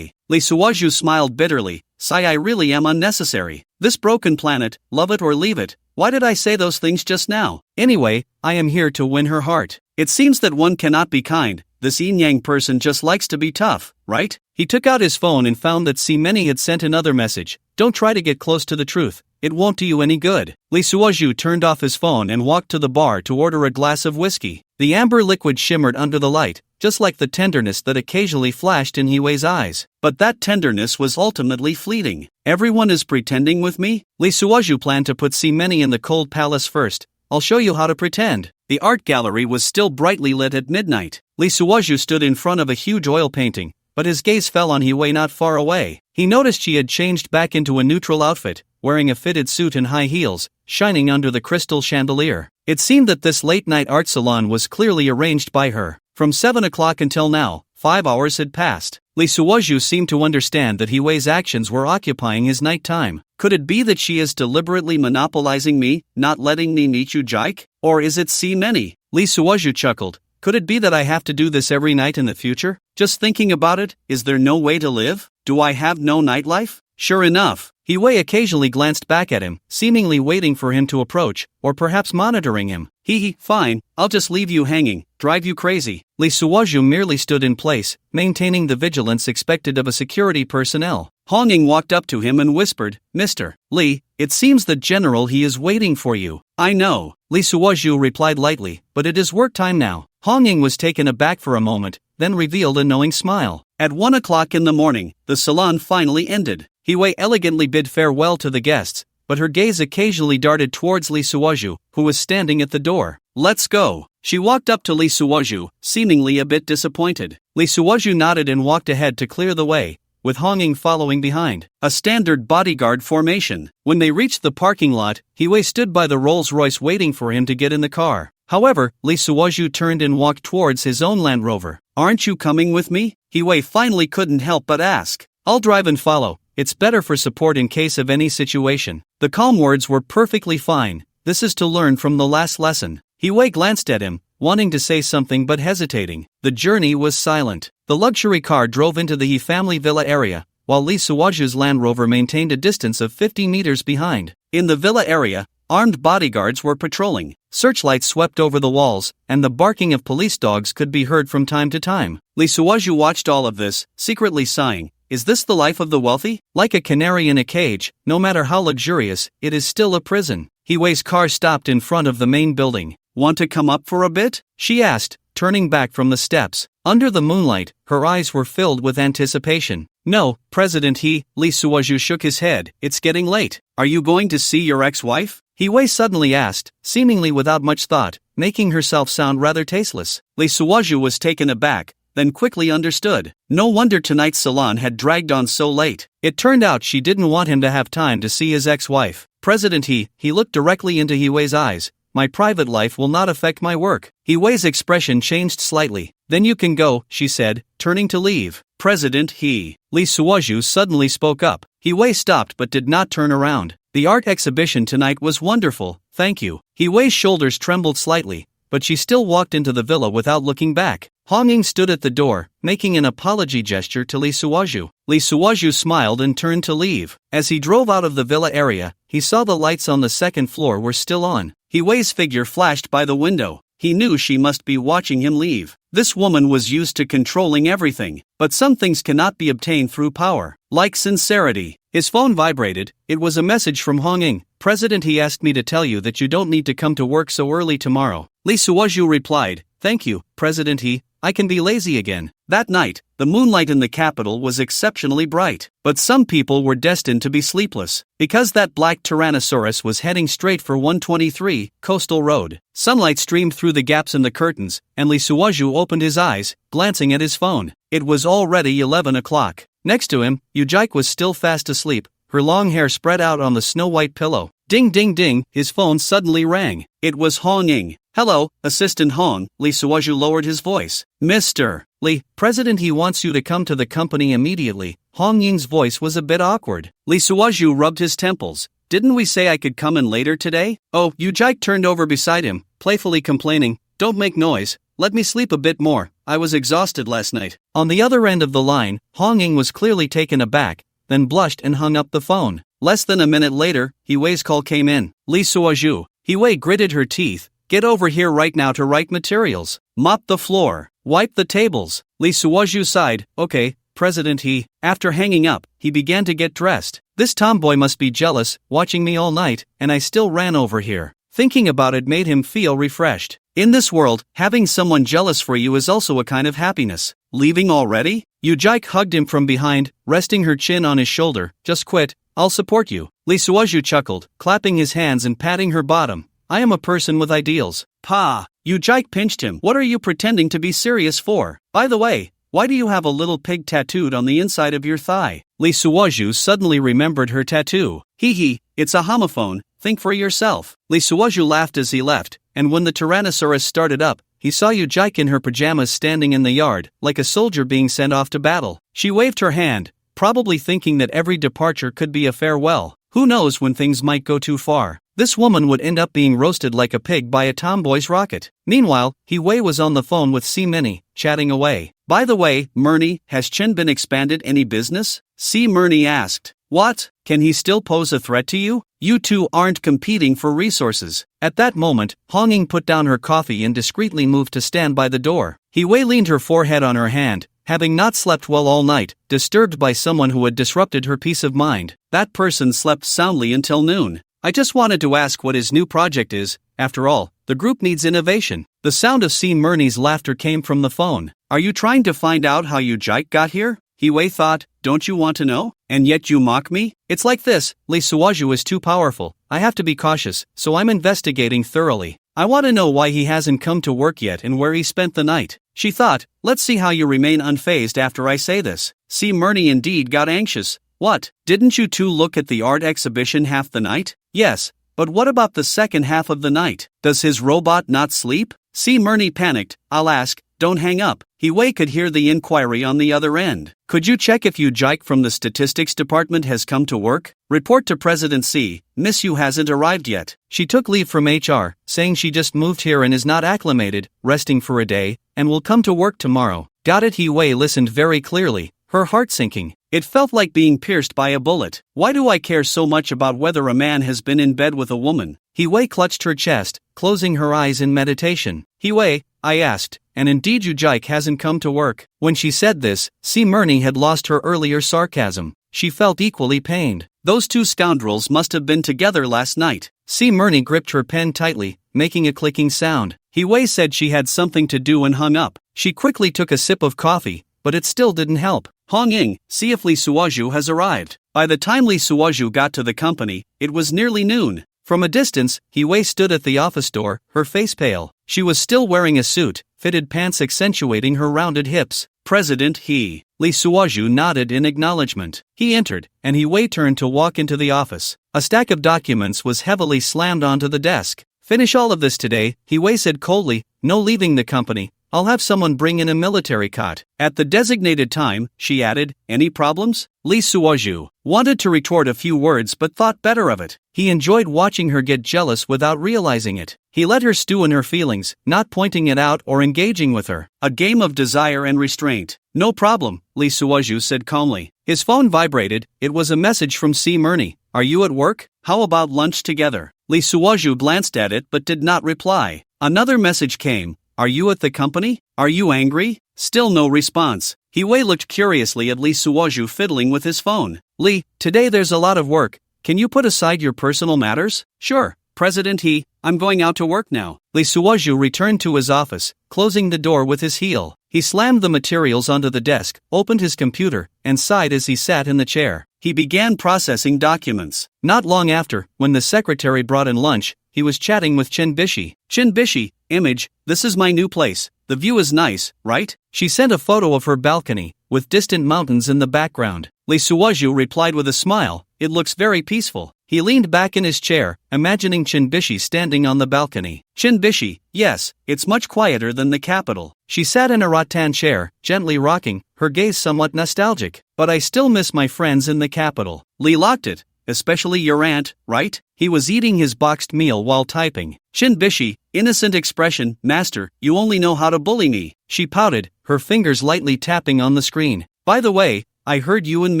Lee Suoju smiled bitterly. Sigh, I really am unnecessary. This broken planet, love it or leave it. Why did I say those things just now? Anyway, I am here to win her heart. It seems that one cannot be kind. This yin-yang person just likes to be tough, right? He took out his phone and found that Si-Meni had sent another message. Don't try to get close to the truth. It won't do you any good. Lee Suoju turned off his phone and walked to the bar to order a glass of whiskey. The amber liquid shimmered under the light, just like the tenderness that occasionally flashed in Hui's eyes. But that tenderness was ultimately fleeting. Everyone is pretending with me? Lee Suoju planned to put Si-Meni in the cold palace first. I'll show you how to pretend. The art gallery was still brightly lit at midnight. Lee Suoju stood in front of a huge oil painting, but his gaze fell on Hui not far away. He noticed she had changed back into a neutral outfit, wearing a fitted suit and high heels, shining under the crystal chandelier. It seemed that this late-night art salon was clearly arranged by her. From 7 o'clock until now, 5 hours had passed. Lee Suoju seemed to understand that Hui's actions were occupying his night time. Could it be that she is deliberately monopolizing me, not letting me meet you, Jike? Or is it Si-Meni? Lee Suoju chuckled. Could it be that I have to do this every night in the future? Just thinking about it, is there no way to live? Do I have no nightlife? Sure enough, He Wei occasionally glanced back at him, seemingly waiting for him to approach, or perhaps monitoring him. Fine, I'll just leave you hanging, drive you crazy. Lee Suozhu merely stood in place, maintaining the vigilance expected of a security personnel. Hong Ying walked up to him and whispered, Mr. Lee, it seems the general he is waiting for you. I know, Lee Suozhu replied lightly, but it is work time now. Hong Ying was taken aback for a moment, then revealed a knowing smile. At 1 o'clock in the morning, the salon finally ended. He Wei elegantly bid farewell to the guests, but her gaze occasionally darted towards Lee Suozhu, who was standing at the door. Let's go. She walked up to Lee Suozhu, seemingly a bit disappointed. Lee Suozhu nodded and walked ahead to clear the way, with Hong Ying following behind. A standard bodyguard formation. When they reached the parking lot, He Wei stood by the Rolls-Royce waiting for him to get in the car. However, Lee Suozhu turned and walked towards his own Land Rover. Aren't you coming with me? He Wei finally couldn't help but ask. I'll drive and follow. It's better for support in case of any situation. The calm words were perfectly fine. This is to learn from the last lesson. He Wei glanced at him, wanting to say something but hesitating. The journey was silent. The luxury car drove into the He family villa area, while Lee Suozhu's Land Rover maintained a distance of 50 meters behind. In the villa area, armed bodyguards were patrolling. Searchlights swept over the walls, and the barking of police dogs could be heard from time to time. Lee Suozhu watched all of this, secretly sighing. Is this the life of the wealthy? Like a canary in a cage, no matter how luxurious, it is still a prison. He Wei's car stopped in front of the main building. Want to come up for a bit? She asked, turning back from the steps. Under the moonlight, her eyes were filled with anticipation. No, President Lee Suozhu shook his head. It's getting late. Are you going to see your ex-wife? He Wei suddenly asked, seemingly without much thought, making herself sound rather tasteless. Lee Suozhu was taken aback, then quickly understood. No wonder tonight's salon had dragged on so late. It turned out she didn't want him to have time to see his ex-wife. President He looked directly into He Wei's eyes. My private life will not affect my work. He Wei's expression changed slightly. Then you can go, she said, turning to leave. President Lee Suozhu suddenly spoke up. He Wei stopped but did not turn around. The art exhibition tonight was wonderful, thank you. He Wei's shoulders trembled slightly, but she still walked into the villa without looking back. Hong Ying stood at the door, making an apology gesture to Lee Suozhu. Lee Suozhu smiled and turned to leave. As he drove out of the villa area, he saw the lights on the second floor were still on. He Wei's figure flashed by the window. He knew she must be watching him leave. This woman was used to controlling everything, but some things cannot be obtained through power, like sincerity. His phone vibrated. It was a message from Hong Ying. President, he asked me to tell you that you don't need to come to work so early tomorrow. Lee Suozhu replied, thank you, President He. I can be lazy again. That night, the moonlight in the capital was exceptionally bright, but some people were destined to be sleepless, because that black Tyrannosaurus was heading straight for 123 Coastal Road. Sunlight streamed through the gaps in the curtains, and Lee Suozhu opened his eyes, glancing at his phone. It was already 11 o'clock. Next to him, Yujike was still fast asleep, her long hair spread out on the snow-white pillow. Ding ding ding, his phone suddenly rang. It was Hong Ying. Hello, Assistant Hong, Lee Suozhu lowered his voice. Mr. Lee, President He wants you to come to the company immediately. Hong Ying's voice was a bit awkward. Lee Suozhu rubbed his temples. Didn't we say I could come in later today? Oh, Yujike turned over beside him, playfully complaining, don't make noise, let me sleep a bit more, I was exhausted last night. On the other end of the line, Hong Ying was clearly taken aback, then blushed and hung up the phone. Less than a minute later, He Wei's call came in. Lee Suozhu. He Wei gritted her teeth. Get over here right now to write materials. Mop the floor. Wipe the tables. Lee Suozhu sighed. Okay, President He. After hanging up, he began to get dressed. This tomboy must be jealous, watching me all night, and I still ran over here. Thinking about it made him feel refreshed. In this world, having someone jealous for you is also a kind of happiness. Leaving already? Yujike hugged him from behind, resting her chin on his shoulder. Just quit. I'll support you. Lee Suozhu chuckled, clapping his hands and patting her bottom. I am a person with ideals. Pa! Yujike pinched him. What are you pretending to be serious for? By the way, why do you have a little pig tattooed on the inside of your thigh? Lee Suozhu suddenly remembered her tattoo. It's a homophone, think for yourself. Lee Suozhu laughed as he left, and when the Tyrannosaurus started up, he saw Yujike in her pajamas standing in the yard, like a soldier being sent off to battle. She waved her hand, probably thinking that every departure could be a farewell. Who knows when things might go too far? This woman would end up being roasted like a pig by a tomboy's rocket. Meanwhile, He Wei was on the phone with C. Minnie, chatting away. By the way, Murney, has Chen been expanded any business? C. Murney asked. What? Can he still pose a threat to you? You two aren't competing for resources. At that moment, Honging put down her coffee and discreetly moved to stand by the door. He-wei leaned her forehead on her hand, having not slept well all night, disturbed by someone who had disrupted her peace of mind. That person slept soundly until noon. I just wanted to ask what his new project is. After all, the group needs innovation. The sound of C. Murney's laughter came from the phone. Are you trying to find out how you Jike got here? He-wei thought, don't you want to know? And yet you mock me? It's like this, Lee Suaju is too powerful. I have to be cautious, so I'm investigating thoroughly. I want to know why he hasn't come to work yet and where he spent the night. She thought, let's see how you remain unfazed after I say this. C. Murney indeed got anxious. What, didn't you two look at the art exhibition half the night? Yes, but what about the second half of the night? Does his robot not sleep? C. Murney panicked. I'll ask, don't hang up. He-wei could hear the inquiry on the other end. Could you check if Yu Jike from the statistics department has come to work? Report to President C. Miss Yu hasn't arrived yet. She took leave from HR, saying she just moved here and is not acclimated, resting for a day, and will come to work tomorrow. Got it? He-wei listened very clearly, her heart sinking. It felt like being pierced by a bullet. Why do I care so much about whether a man has been in bed with a woman? He-wei clutched her chest, closing her eyes in meditation. He-wei, I asked, and indeed Yu Jike hasn't come to work. When she said this, C. Murney had lost her earlier sarcasm. She felt equally pained. Those two scoundrels must have been together last night. C. Murney gripped her pen tightly, making a clicking sound. He-wei said she had something to do and hung up. She quickly took a sip of coffee, but it still didn't help. Honging, see if Lee Suaju has arrived. By the time Lee Suaju got to the company, it was nearly noon. From a distance, He-wei stood at the office door, her face pale. She was still wearing a suit, fitted pants accentuating her rounded hips. President He. Lee Suaju nodded in acknowledgement. He entered, and He-wei turned to walk into the office. A stack of documents was heavily slammed onto the desk. Finish all of this today, He-wei said coldly, no leaving the company. I'll have someone bring in a military cot. At the designated time, she added, any problems? Lee Suaju wanted to retort a few words but thought better of it. He enjoyed watching her get jealous without realizing it. He let her stew in her feelings, not pointing it out or engaging with her. A game of desire and restraint. No problem, Lee Suaju said calmly. His phone vibrated. It was a message from C. Murney. Are you at work? How about lunch together? Lee Suaju glanced at it but did not reply. Another message came. Are you at the company? Are you angry? Still no response. He-wei looked curiously at Lee Suaju fiddling with his phone. Lee, today there's a lot of work. Can you put aside your personal matters? Sure, President He, I'm going out to work now. Lee Suaju returned to his office, closing the door with his heel. He slammed the materials onto the desk, opened his computer, and sighed as he sat in the chair. He began processing documents. Not long after, when the secretary brought in lunch, he was chatting with Chin Bishi. Chin Bishi, Image, this is my new place. The view is nice, right? She sent a photo of her balcony, with distant mountains in the background. Lee Suaju replied with a smile, it looks very peaceful. He leaned back in his chair, imagining Chin Bishi standing on the balcony. Chin Bishi, yes, it's much quieter than the capital. She sat in a rattan chair, gently rocking, her gaze somewhat nostalgic. But I still miss my friends in the capital. Lee locked it. Especially your aunt, right? He was eating his boxed meal while typing. Chin Bishi, innocent expression, master, you only know how to bully me. She pouted, her fingers lightly tapping on the screen. By the way, I heard you and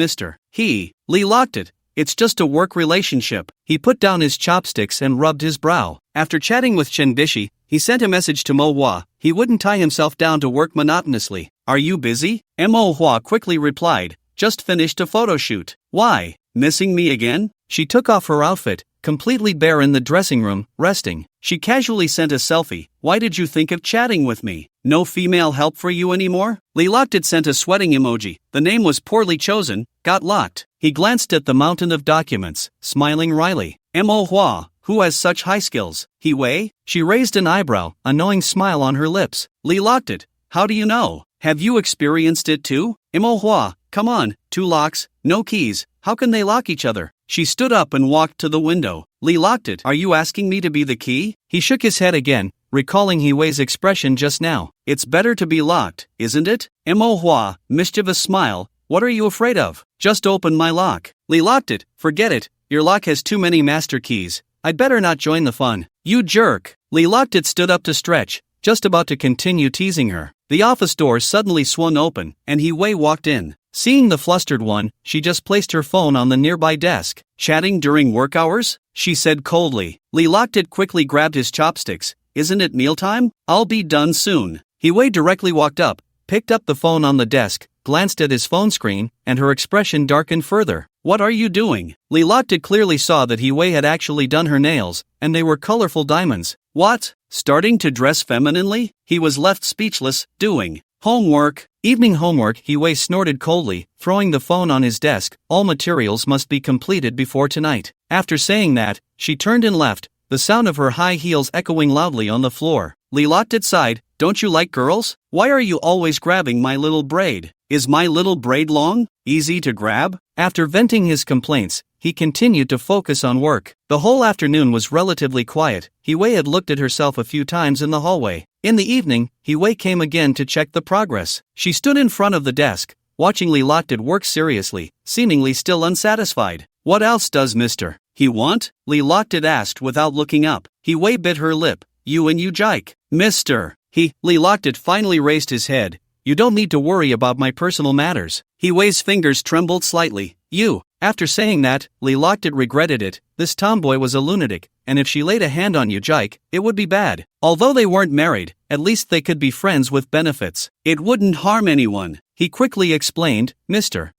Mr. He. Lee locked it. It's just a work relationship. He put down his chopsticks and rubbed his brow. After chatting with Chin Bishi, he sent a message to Mo-hwa. He wouldn't tie himself down to work monotonously. Are you busy? Mo-hwa quickly replied. Just finished a photo shoot. Why? Missing me again? She took off her outfit, completely bare in the dressing room, resting. She casually sent a selfie. Why did you think of chatting with me? No female help for you anymore? Lee locked it sent a sweating emoji. The name was poorly chosen. Got locked. He glanced at the mountain of documents, smiling wryly. Mo-hwa, who has such high skills? He-wei? She raised an eyebrow, a knowing smile on her lips. Lee locked it. How do you know? Have you experienced it too? Mo-hwa, come on, 2 locks, no keys. How can they lock each other? She stood up and walked to the window. Lee locked it. Are you asking me to be the key? He shook his head again, recalling He-wei's expression just now. It's better to be locked, isn't it? Mo-hwa, mischievous smile. What are you afraid of? Just open my lock. Lee locked it. Forget it. Your lock has too many master keys. I'd better not join the fun. You jerk. Lee locked it stood up to stretch, just about to continue teasing her. The office door suddenly swung open, and He Wei walked in. Seeing the flustered one, she just placed her phone on the nearby desk. Chatting during work hours? She said coldly. Lee Locked quickly grabbed his chopsticks. Isn't it mealtime? I'll be done soon. He Wei directly walked up, picked up the phone on the desk, glanced at his phone screen, and her expression darkened further. What are you doing? Lee Locked clearly saw that He Wei had actually done her nails, and they were colorful diamonds. What? Starting to dress femininely? He was left speechless. Doing homework. Evening homework, He Wei snorted coldly, throwing the phone on his desk. All materials must be completed before tonight. After saying that, she turned and left, the sound of her high heels echoing loudly on the floor. Lee Locked sighed. Don't you like girls? Why are you always grabbing my little braid? Is my little braid long? Easy to grab? After venting his complaints, he continued to focus on work. The whole afternoon was relatively quiet. He Wei had looked at herself a few times in the hallway. In the evening, He Wei came again to check the progress. She stood in front of the desk, watching Lee Locked work seriously, seemingly still unsatisfied. What else does Mr. He want? Lee Locked asked without looking up. He Wei bit her lip. You and you Jike. Mr. Lee Locked finally raised his head. You don't need to worry about my personal matters. He Wei's fingers trembled slightly. You. After saying that, Lee Locked regretted it. This tomboy was a lunatic, and if she laid a hand on you Jike, it would be bad. Although they weren't married, at least they could be friends with benefits. It wouldn't harm anyone. He quickly explained. Mr.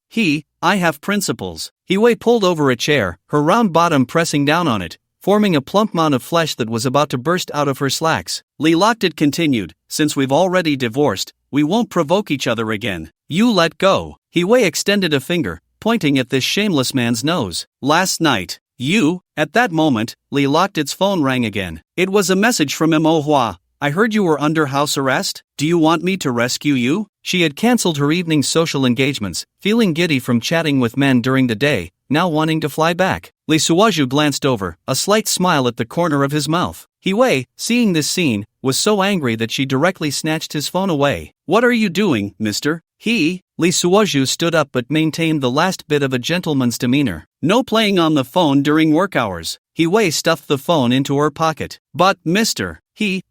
I have principles. He Wei pulled over a chair, her round bottom pressing down on it, forming a plump mound of flesh that was about to burst out of her slacks. Lee Locked continued. Since we've already divorced, we won't provoke each other again. You let go. He Wei extended a finger, pointing at this shameless man's nose. Last night, you. At that moment, Lee Locked's phone rang again. It was a message from Me.However. I heard you were under house arrest. Do you want me to rescue you? She had cancelled her evening social engagements, feeling giddy from chatting with men during the day, now wanting to fly back. Lee Suoju glanced over, a slight smile at the corner of his mouth. He Wei, seeing this scene, was so angry that she directly snatched his phone away. What are you doing, mister? Lee Suoju stood up but maintained the last bit of a gentleman's demeanor. No playing on the phone during work hours. He Wei stuffed the phone into her pocket. But, mister,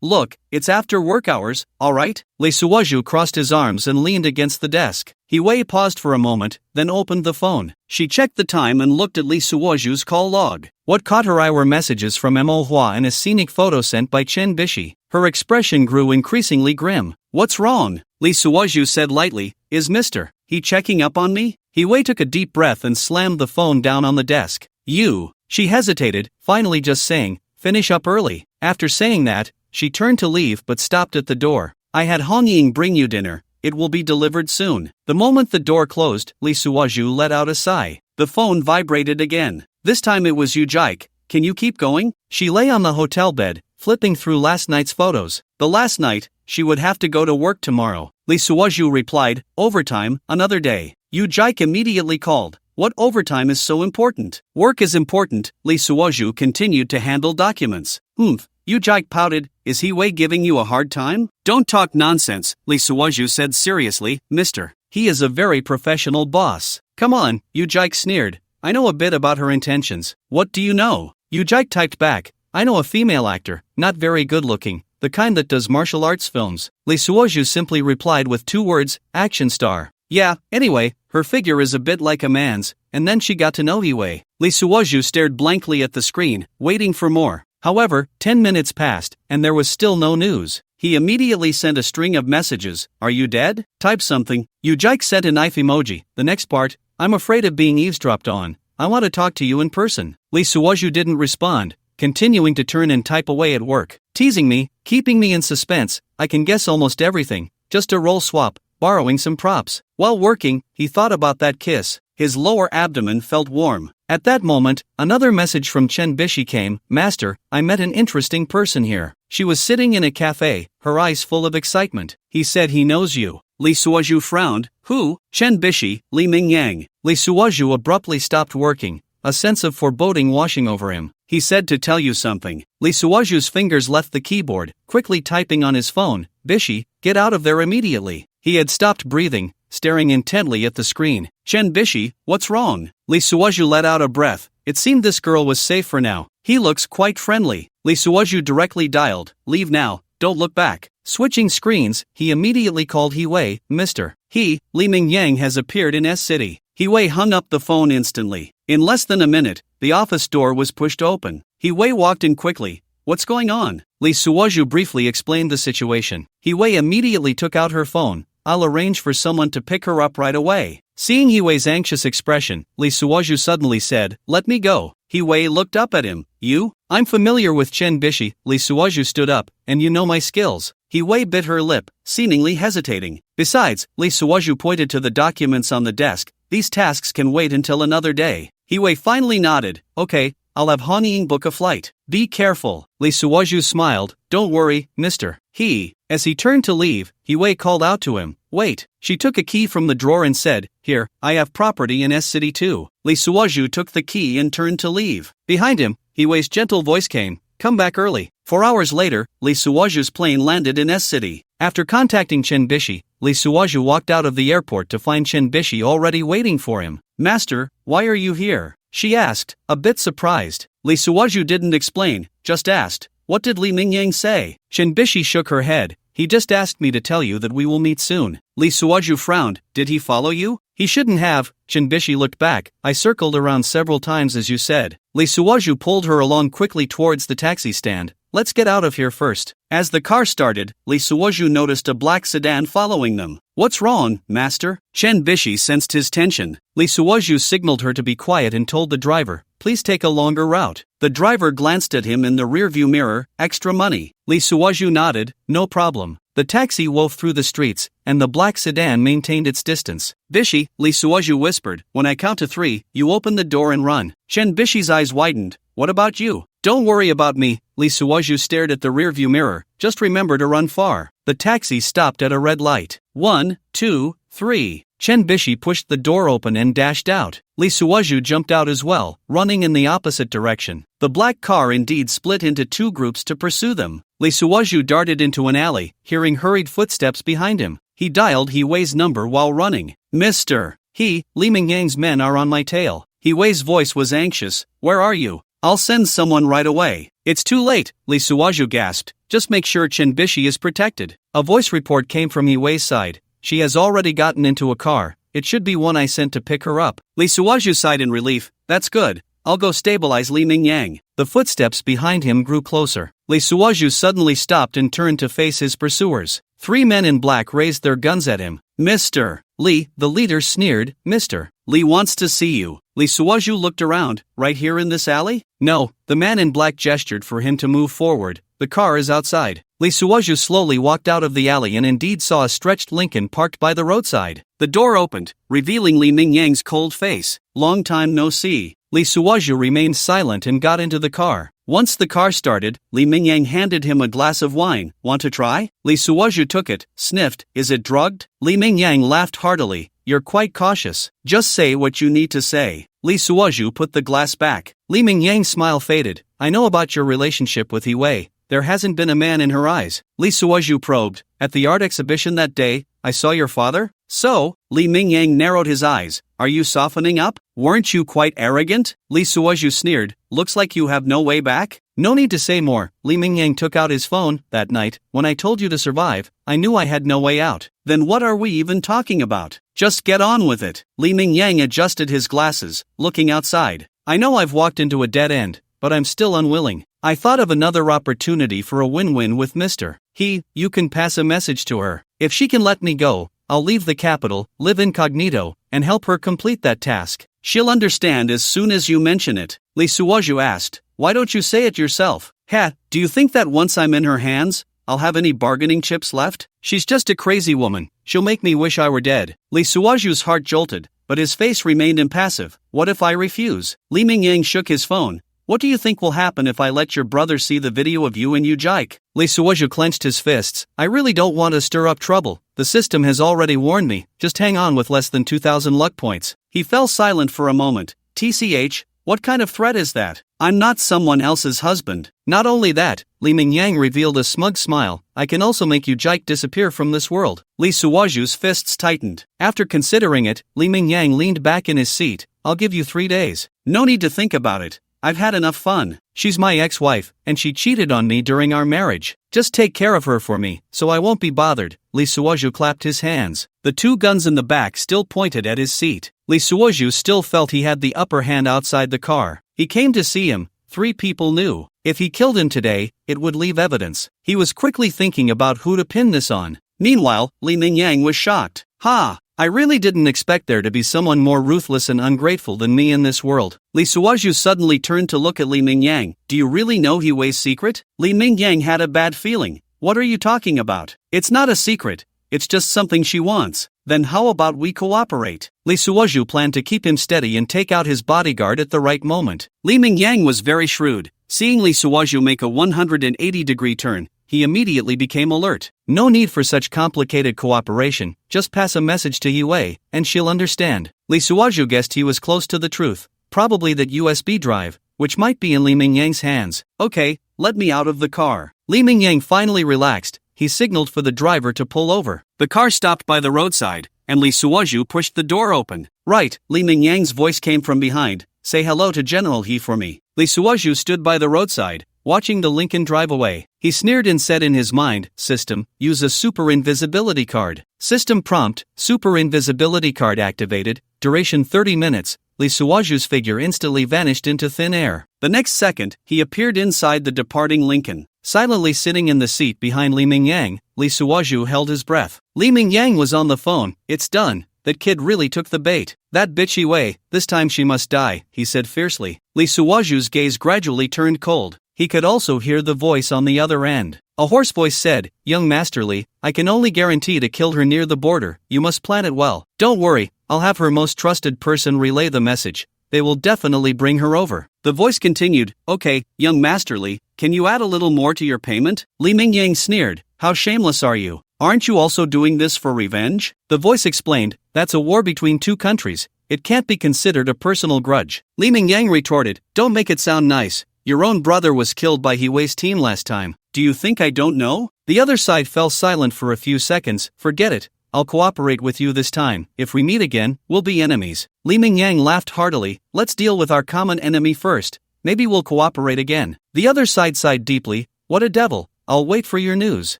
look, it's after work hours, alright? Lee Suoju crossed his arms and leaned against the desk. He Wei paused for a moment, then opened the phone. She checked the time and looked at Lee Suoju's call log. What caught her eye were messages from Me.However and a scenic photo sent by Chen Bishi. Her expression grew increasingly grim. What's wrong? Lee Suoju said lightly. Is Mr. He checking up on me? He Wei took a deep breath and slammed the phone down on the desk. You. She hesitated, finally just saying, finish up early. After saying that, she turned to leave but stopped at the door. I had Hong Ying bring you dinner. It will be delivered soon. The moment the door closed, Lee Suoju let out a sigh. The phone vibrated again. This time it was you Jike. Can you keep going? She lay on the hotel bed, flipping through last night's photos. The last night, she would have to go to work tomorrow. Lee Suoju replied, overtime, another day. Yu Jike immediately called. What overtime is so important? Work is important. Lee Suoju continued to handle documents. Yu Jike pouted. Is He Wei giving you a hard time? Don't talk nonsense, Lee Suoju said seriously. Mister, he is a very professional boss. Come on, Yu Jike sneered. I know a bit about her intentions. What do you know? Yu Jike typed back. I know a female actor, not very good looking, the kind that does martial arts films. Lee Suoju simply replied with 2 words, action star. Yeah, anyway, her figure is a bit like a man's, and then she got to know He Wei. Lee Suoju stared blankly at the screen, waiting for more. However, 10 minutes passed, and there was still no news. He immediately sent a string of messages. Are you dead? Type something. Yu Jike sent a knife emoji. The next part, I'm afraid of being eavesdropped on. I want to talk to you in person. Lee Suoju didn't respond, continuing to turn and type away at work. Teasing me, keeping me in suspense, I can guess almost everything. Just a role swap, borrowing some props. While working, he thought about that kiss. His lower abdomen felt warm. At that moment, another message from Chen Bishi came. Master, I met an interesting person here. She was sitting in a cafe, her eyes full of excitement. He said he knows you. Lee Suoju frowned. Who? Chen Bishi, Li Mingyang. Lee Suoju abruptly stopped working, a sense of foreboding washing over him. He said to tell you something. Lee Suoju's fingers left the keyboard, quickly typing on his phone. Bishi, get out of there immediately. He had stopped breathing, staring intently at the screen. Chen Bishi, what's wrong? Lee Suoju let out a breath. It seemed this girl was safe for now. He looks quite friendly. Lee Suoju directly dialed. Leave now, don't look back. Switching screens, he immediately called He-Wei, Mr. He, Li Mingyang has appeared in S-City. He-Wei hung up the phone instantly. In less than a minute, the office door was pushed open. He-Wei walked in quickly. What's going on? Li Suoju briefly explained the situation. He-Wei immediately took out her phone. I'll arrange for someone to pick her up right away. Seeing He-Wei's anxious expression, Li Suoju suddenly said, let me go. He-Wei looked up at him. You? I'm familiar with Chen Bishi. Li Suoju stood up, and you know my skills. He-Wei bit her lip, seemingly hesitating. Besides, Li Suoju pointed to the documents on the desk. These tasks can wait until another day. He-Wei finally nodded. Okay, I'll have Han Ying book a flight. Be careful. Li Suoju smiled. Don't worry, Mr. He. As he turned to leave, He-Wei called out to him. Wait. She took a key from the drawer and said, here, I have property in S-City too. Li Suoju took the key and turned to leave. Behind him, He-Wei's gentle voice came. Come back early. 4 hours later, Li Suoju's plane landed in S-City. After contacting Chen Bishi, Li Suoju walked out of the airport to find Chen Bishi already waiting for him. Master, why are you here? She asked, a bit surprised. Li Suoju didn't explain, just asked, what did Li Mingyang say? Chen Bishi shook her head. He just asked me to tell you that we will meet soon. Li Suoju frowned. Did he follow you? He shouldn't have. Chen Bishi looked back. I circled around several times as you said. Li Suoju pulled her along quickly towards the taxi stand. Let's get out of here first. As the car started, Li Suoju noticed a black sedan following them. What's wrong, master? Chen Bishi sensed his tension. Li Suoju signaled her to be quiet and told the driver, please take a longer route. The driver glanced at him in the rearview mirror. Extra money. Li Suoju nodded. No problem. The taxi wove through the streets, and the black sedan maintained its distance. Bishi, Li Suoju whispered, when I count to 3, you open the door and run. Chen Bishi's eyes widened. What about you? Don't worry about me. Li Suoju stared at the rearview mirror. Just remember to run far. The taxi stopped at a red light. 1, 2, 3. Chen Bishi pushed the door open and dashed out. Li Suoju jumped out as well, running in the opposite direction. The black car indeed split into 2 groups to pursue them. Li Suoju darted into an alley, hearing hurried footsteps behind him. He dialed He-Wei's number while running. Mr. He, Li Mingyang's men are on my tail. He-Wei's voice was anxious. Where are you? I'll send someone right away. It's too late, Li Suoju gasped. Just make sure Chen Bishi is protected. A voice report came from He-Wei's side. She has already gotten into a car. It should be one I sent to pick her up. Li Suoju sighed in relief. That's good. I'll go stabilize Li Mingyang. The footsteps behind him grew closer. Li Suoju suddenly stopped and turned to face his pursuers. 3 men in black raised their guns at him. Mr. Li, the leader sneered. Mr. Li wants to see you. Li Suoju looked around. Right here in this alley? No, the man in black gestured for him to move forward. The car is outside. Li Suoju slowly walked out of the alley and indeed saw a stretched Lincoln parked by the roadside. The door opened, revealing Li Mingyang's cold face. Long time no see. Li Suoju remained silent and got into the car. Once the car started, Li Mingyang handed him a glass of wine. Want to try? Li Suoju took it, sniffed. Is it drugged? Li Mingyang laughed heartily. You're quite cautious. Just say what you need to say. Li Suoju put the glass back. Li Mingyang's smile faded. I know about your relationship with He-Wei. There hasn't been a man in her eyes. Li Suoju probed. At the art exhibition that day, I saw your father? So? Li Mingyang narrowed his eyes. Are you softening up? Weren't you quite arrogant? Li Suoju sneered. Looks like you have no way back? No need to say more. Li Mingyang took out his phone. That night, when I told you to survive, I knew I had no way out. Then what are we even talking about? Just get on with it. Li Mingyang adjusted his glasses, looking outside. I know I've walked into a dead end, but I'm still unwilling. I thought of another opportunity for a win-win with Mr. He. You can pass a message to her. If she can let me go, I'll leave the capital, live incognito, and help her complete that task. She'll understand as soon as you mention it. Li Suoju asked. Why don't you say it yourself? Do you think that once I'm in her hands, I'll have any bargaining chips left? She's just a crazy woman. She'll make me wish I were dead. Li Suoju's heart jolted, but his face remained impassive. What if I refuse? Li Mingyang shook his phone. What do you think will happen if I let your brother see the video of you and Jike? Li Suoju clenched his fists. I really don't want to stir up trouble. The system has already warned me. Just hang on with less than 2,000 luck points. He fell silent for a moment. TCH, what kind of threat is that? I'm not someone else's husband. Not only that, Li Mingyang revealed a smug smile. I can also make Jike disappear from this world. Li Suoju's fists tightened. After considering it, Li Mingyang leaned back in his seat. I'll give you 3 days. No need to think about it. I've had enough fun. She's my ex-wife, and she cheated on me during our marriage. Just take care of her for me, so I won't be bothered." Lee Suoju clapped his hands. The two guns in the back still pointed at his seat. Lee Suoju still felt he had the upper hand outside the car. He came to see him. 3 people knew. If he killed him today, it would leave evidence. He was quickly thinking about who to pin this on. Meanwhile, Li Mingyang was shocked. "Ha! I really didn't expect there to be someone more ruthless and ungrateful than me in this world." Lee Suoju suddenly turned to look at Li Mingyang. "Do you really know He Wei's secret?" Li Mingyang had a bad feeling. "What are you talking about? It's not a secret. It's just something she wants." "Then how about we cooperate?" Lee Suoju planned to keep him steady and take out his bodyguard at the right moment. Li Mingyang was very shrewd. Seeing Lee Suoju make a 180-degree turn, he immediately became alert. No need for such complicated cooperation, just pass a message to He Wei, and she'll understand. Lee Suoju guessed he was close to the truth, probably that USB drive, which might be in Li Mingyang's hands. "Okay, let me out of the car." Li Mingyang finally relaxed. He signaled for the driver to pull over. The car stopped by the roadside, and Lee Suoju pushed the door open. "Right," Li Mingyang's voice came from behind. "Say hello to General He for me." Lee Suoju stood by the roadside, watching the Lincoln drive away. He sneered and said in his mind, "System, use a super invisibility card." System prompt, super invisibility card activated, duration 30 minutes. Lee Suoju's figure instantly vanished into thin air. The next second, he appeared inside the departing Lincoln. Silently sitting in the seat behind Li Mingyang, Lee Suoju held his breath. Li Mingyang was on the phone. "It's done. That kid really took the bait. That bitch He Wei, this time she must die," he said fiercely. Lee Suoju's gaze gradually turned cold. He could also hear the voice on the other end. A hoarse voice said, "Young Master Lee, I can only guarantee to kill her near the border. You must plan it well. Don't worry, I'll have her most trusted person relay the message. They will definitely bring her over." The voice continued, "Okay, young Master Lee, can you add a little more to your payment?" Li Mingyang sneered, "How shameless are you? Aren't you also doing this for revenge?" The voice explained, "That's a war between 2 countries. It can't be considered a personal grudge." Li Mingyang retorted, "Don't make it sound nice. Your own brother was killed by He Wei's team last time. Do you think I don't know?" The other side fell silent for a few seconds. "Forget it. I'll cooperate with you this time. If we meet again, we'll be enemies." Li Mingyang laughed heartily. "Let's deal with our common enemy first. Maybe we'll cooperate again." The other side sighed deeply. "What a devil. I'll wait for your news."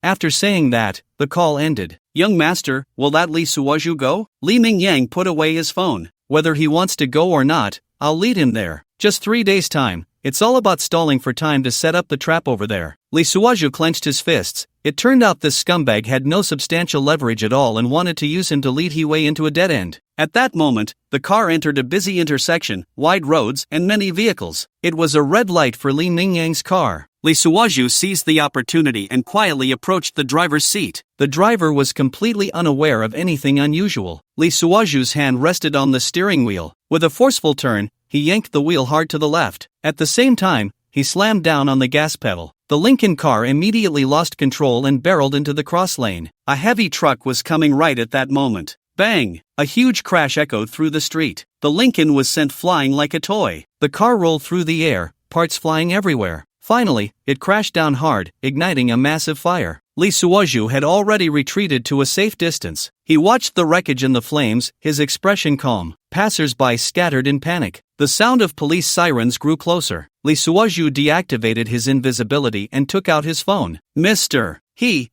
After saying that, the call ended. "Young master, will that Lee Suoju go?" Li Mingyang put away his phone. "Whether he wants to go or not, I'll lead him there. Just 3 days' time. It's all about stalling for time to set up the trap over there." Lee Suoju clenched his fists. It turned out this scumbag had no substantial leverage at all and wanted to use him to lead He Wei into a dead end. At that moment, the car entered a busy intersection, wide roads, and many vehicles. It was a red light for Li Mingyang's car. Lee Suoju seized the opportunity and quietly approached the driver's seat. The driver was completely unaware of anything unusual. Lee Suoju's hand rested on the steering wheel. With a forceful turn, he yanked the wheel hard to the left. At the same time, he slammed down on the gas pedal. The Lincoln car immediately lost control and barreled into the cross lane. A heavy truck was coming right at that moment. Bang! A huge crash echoed through the street. The Lincoln was sent flying like a toy. The car rolled through the air, parts flying everywhere. Finally, it crashed down hard, igniting a massive fire. Lee Suoju had already retreated to a safe distance. He watched the wreckage and the flames, his expression calm. Passers-by scattered in panic. The sound of police sirens grew closer. Lee Suoju deactivated his invisibility and took out his phone. "Mr.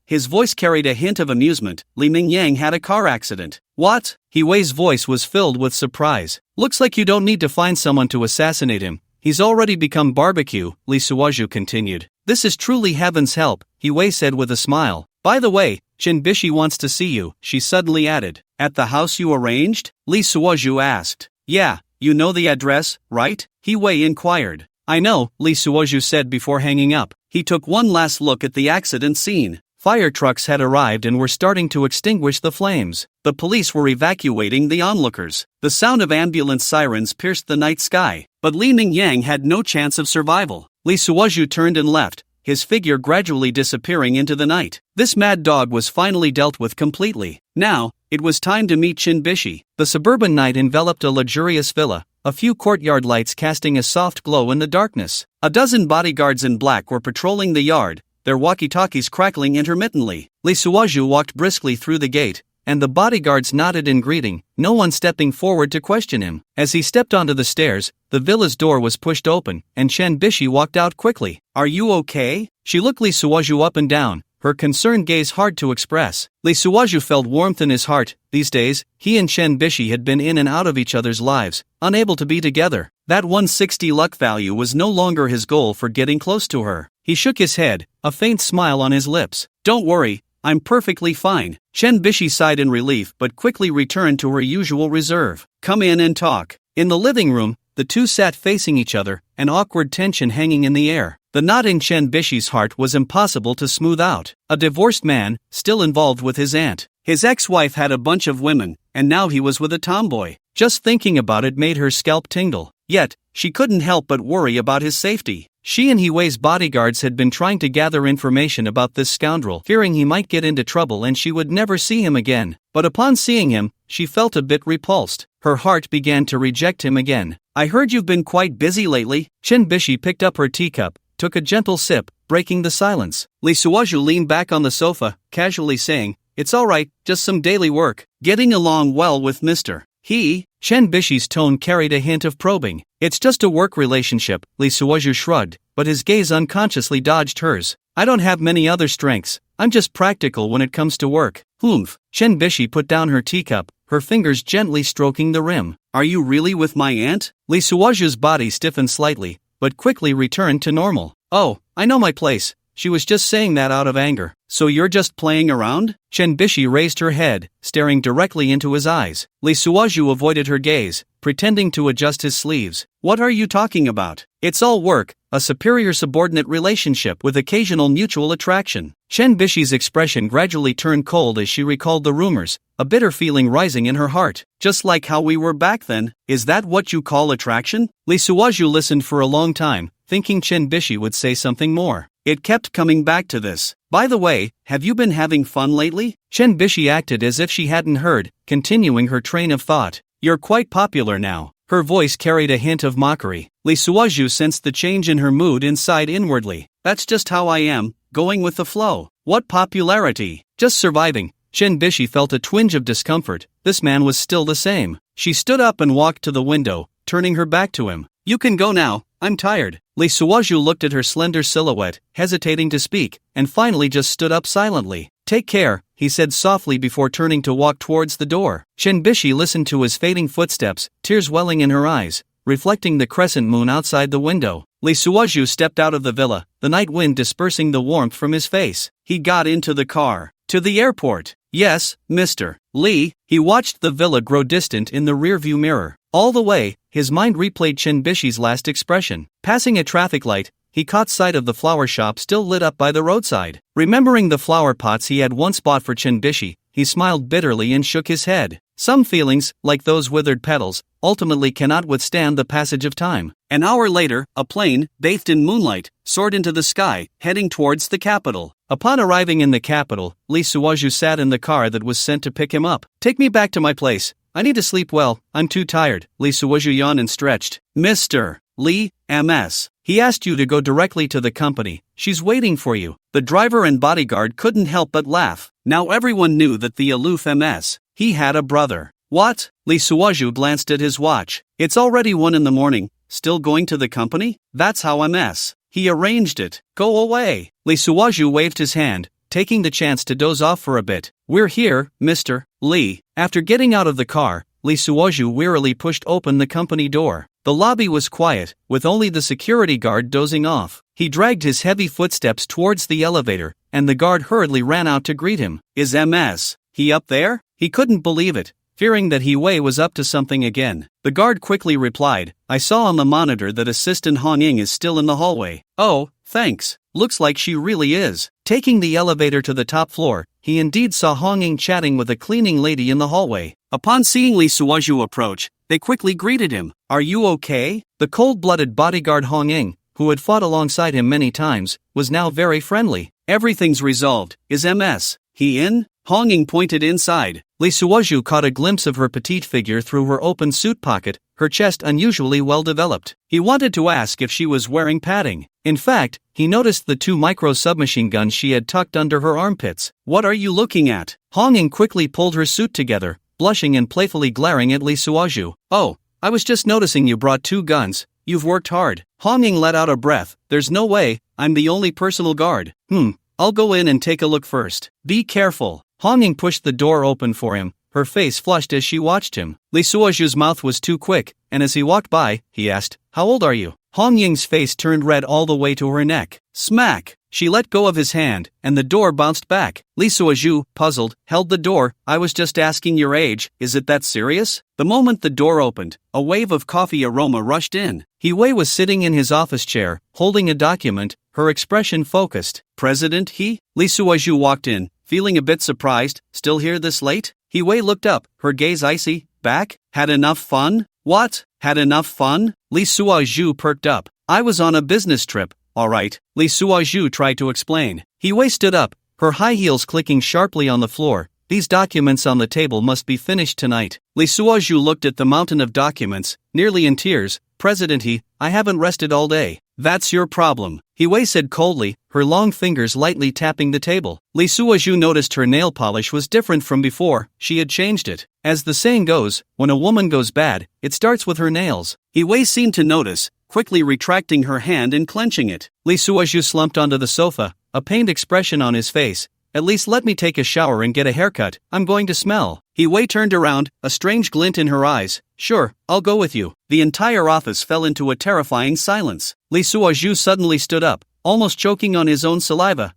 His voice carried a hint of amusement. Li Mingyang had a car accident." "What?" He Wei's voice was filled with surprise. "Looks like you don't need to find someone to assassinate him. He's already become barbecue," Lee Suoju continued. "This is truly heaven's help," He Wei said with a smile. "By the way, Shin Bishi wants to see you," she suddenly added. "At the house you arranged?" Lee Suoju asked. "Yeah, you know the address, right?" He Wei inquired. "I know," Lee Suoju said before hanging up. He took one last look at the accident scene. Fire trucks had arrived and were starting to extinguish the flames. The police were evacuating the onlookers. The sound of ambulance sirens pierced the night sky, but Li Mingyang had no chance of survival. Lee Suoju turned and left, his figure gradually disappearing into the night. This mad dog was finally dealt with completely. Now, it was time to meet Shin Bishi. The suburban night enveloped a luxurious villa, a few courtyard lights casting a soft glow in the darkness. A dozen bodyguards in black were patrolling the yard, their walkie-talkies crackling intermittently. Lee Suoju walked briskly through the gate, and the bodyguards nodded in greeting, no one stepping forward to question him. As he stepped onto the stairs, the villa's door was pushed open, and Chen Bishi walked out quickly. "Are you okay?" She looked Lee Suaju up and down, her concerned gaze hard to express. Lee Suaju felt warmth in his heart. These days, he and Chen Bishi had been in and out of each other's lives, unable to be together. That 160 luck value was no longer his goal for getting close to her. He shook his head, a faint smile on his lips. "Don't worry, I'm perfectly fine." Chen Bishi sighed in relief but quickly returned to her usual reserve. "Come in and talk." In the living room, the two sat facing each other, an awkward tension hanging in the air. The knot in Chen Bishi's heart was impossible to smooth out. A divorced man, still involved with his aunt. His ex-wife had a bunch of women, and now he was with a tomboy. Just thinking about it made her scalp tingle. Yet, she couldn't help but worry about his safety. She and He-Wei's bodyguards had been trying to gather information about this scoundrel, fearing he might get into trouble and she would never see him again. But upon seeing him, she felt a bit repulsed. Her heart began to reject him again. "I heard you've been quite busy lately." Chen Bishi picked up her teacup, took a gentle sip, breaking the silence. Lee Suaju leaned back on the sofa, casually saying, "It's alright, just some daily work. Getting along well with Mr. He?" Chen Bishi's tone carried a hint of probing. "It's just a work relationship," Lee Suaju shrugged, but his gaze unconsciously dodged hers. "I don't have many other strengths, I'm just practical when it comes to work." "Humph." Chen Bishi put down her teacup, her fingers gently stroking the rim. "Are you really with my aunt?" Lee Suaju's body stiffened slightly, but quickly returned to normal. "Oh, I know my place." She was just saying that out of anger. "So you're just playing around?" Chen Bishi raised her head, staring directly into his eyes. Lee Suaju avoided her gaze, pretending to adjust his sleeves. "What are you talking about? It's all work, a superior-subordinate relationship with occasional mutual attraction." Chen Bishi's expression gradually turned cold as she recalled the rumors, a bitter feeling rising in her heart. "Just like how we were back then, is that what you call attraction?" Lee Suaju listened for a long time, thinking Chen Bishi would say something more. It kept coming back to this. "By the way, have you been having fun lately?" Chen Bishi acted as if she hadn't heard, continuing her train of thought. "You're quite popular now." Her voice carried a hint of mockery. Lee Suaju sensed the change in her mood and sighed inwardly. "That's just how I am, going with the flow." "What popularity?" "Just surviving." Chen Bishi felt a twinge of discomfort. This man was still the same. She stood up and walked to the window, turning her back to him. "You can go now, I'm tired." Lee Suaju looked at her slender silhouette, hesitating to speak, and finally just stood up silently. "Take care," he said softly before turning to walk towards the door. Chen Bishi listened to his fading footsteps, tears welling in her eyes, reflecting the crescent moon outside the window. Lee Suaju stepped out of the villa, the night wind dispersing the warmth from his face. He got into the car. "To the airport." "Yes, Mr. Lee." He watched the villa grow distant in the rearview mirror. All the way, his mind replayed Chen Bishi's last expression. Passing a traffic light, he caught sight of the flower shop still lit up by the roadside. Remembering the flower pots he had once bought for Chen Bishi, he smiled bitterly and shook his head. Some feelings, like those withered petals, ultimately cannot withstand the passage of time. An hour later, a plane, bathed in moonlight, soared into the sky, heading towards the capital. Upon arriving in the capital, Lee Suaju sat in the car that was sent to pick him up. "Take me back to my place. I need to sleep well, I'm too tired." Lee Suaju yawned and stretched. "Mr. Lee, MS. He asked you to go directly to the company. She's waiting for you." The driver and bodyguard couldn't help but laugh. Now everyone knew that the aloof MS. He had a brother. "What?" Lee Suaju glanced at his watch. "It's already 1 in the morning. Still going to the company? That's how MS. He arranged it. Go away." Lee Suaju waved his hand, taking the chance to doze off for a bit. "We're here, Mr. Lee." After getting out of the car, Lee Suaju wearily pushed open the company door. The lobby was quiet, with only the security guard dozing off. He dragged his heavy footsteps towards the elevator, and the guard hurriedly ran out to greet him. "Is MS. He up there?" He couldn't believe it, fearing that He-Wei was up to something again. The guard quickly replied, "I saw on the monitor that Assistant Hong Ying is still in the hallway." "Oh, thanks. Looks like she really is." Taking the elevator to the top floor, he indeed saw Hong Ying chatting with a cleaning lady in the hallway. Upon seeing Lee Suaju approach, they quickly greeted him. "Are you okay?" The cold-blooded bodyguard Hong Ying, who had fought alongside him many times, was now very friendly. "Everything's resolved. Is MS. He in?" Hong Ying pointed inside. Lee Suaju caught a glimpse of her petite figure through her open suit pocket, her chest unusually well developed. He wanted to ask if she was wearing padding. In fact, he noticed the 2 micro submachine guns she had tucked under her armpits. What are you looking at? Hong Ying quickly pulled her suit together, blushing and playfully glaring at Lee Suoju. Oh, I was just noticing you brought 2 guns. You've worked hard. Hong Ying let out a breath. There's no way, I'm the only personal guard. I'll go in and take a look first. Be careful. Hong Ying pushed the door open for him, her face flushed as she watched him. Lee Suoju's mouth was too quick, and as he walked by, he asked, "How old are you?" Hong Ying's face turned red all the way to her neck. Smack! She let go of his hand, and the door bounced back. Lee Suoju, puzzled, held the door. I was just asking your age, is it that serious? The moment the door opened, a wave of coffee aroma rushed in. He Wei was sitting in his office chair, holding a document, her expression focused. President He? Lee Suoju walked in, feeling a bit surprised. Still here this late? He Wei looked up, her gaze icy. Back? Had enough fun? What? Had enough fun? Lee Suoju perked up. I was on a business trip. All right, Lee Suoju tried to explain. He Wei stood up, her high heels clicking sharply on the floor. These documents on the table must be finished tonight. Lee Suoju looked at the mountain of documents, nearly in tears. President He, I haven't rested all day. That's your problem, He Wei said coldly, her long fingers lightly tapping the table. Lee Suoju noticed her nail polish was different from before. She had changed it. As the saying goes, when a woman goes bad, it starts with her nails. He Wei seemed to notice, quickly retracting her hand and clenching it. Lee Suoju slumped onto the sofa, a pained expression on his face. At least let me take a shower and get a haircut. I'm going to smell. He Wei turned around, a strange glint in her eyes. Sure, I'll go with you. The entire office fell into a terrifying silence. Lee Suoju suddenly stood up, almost choking on his own saliva.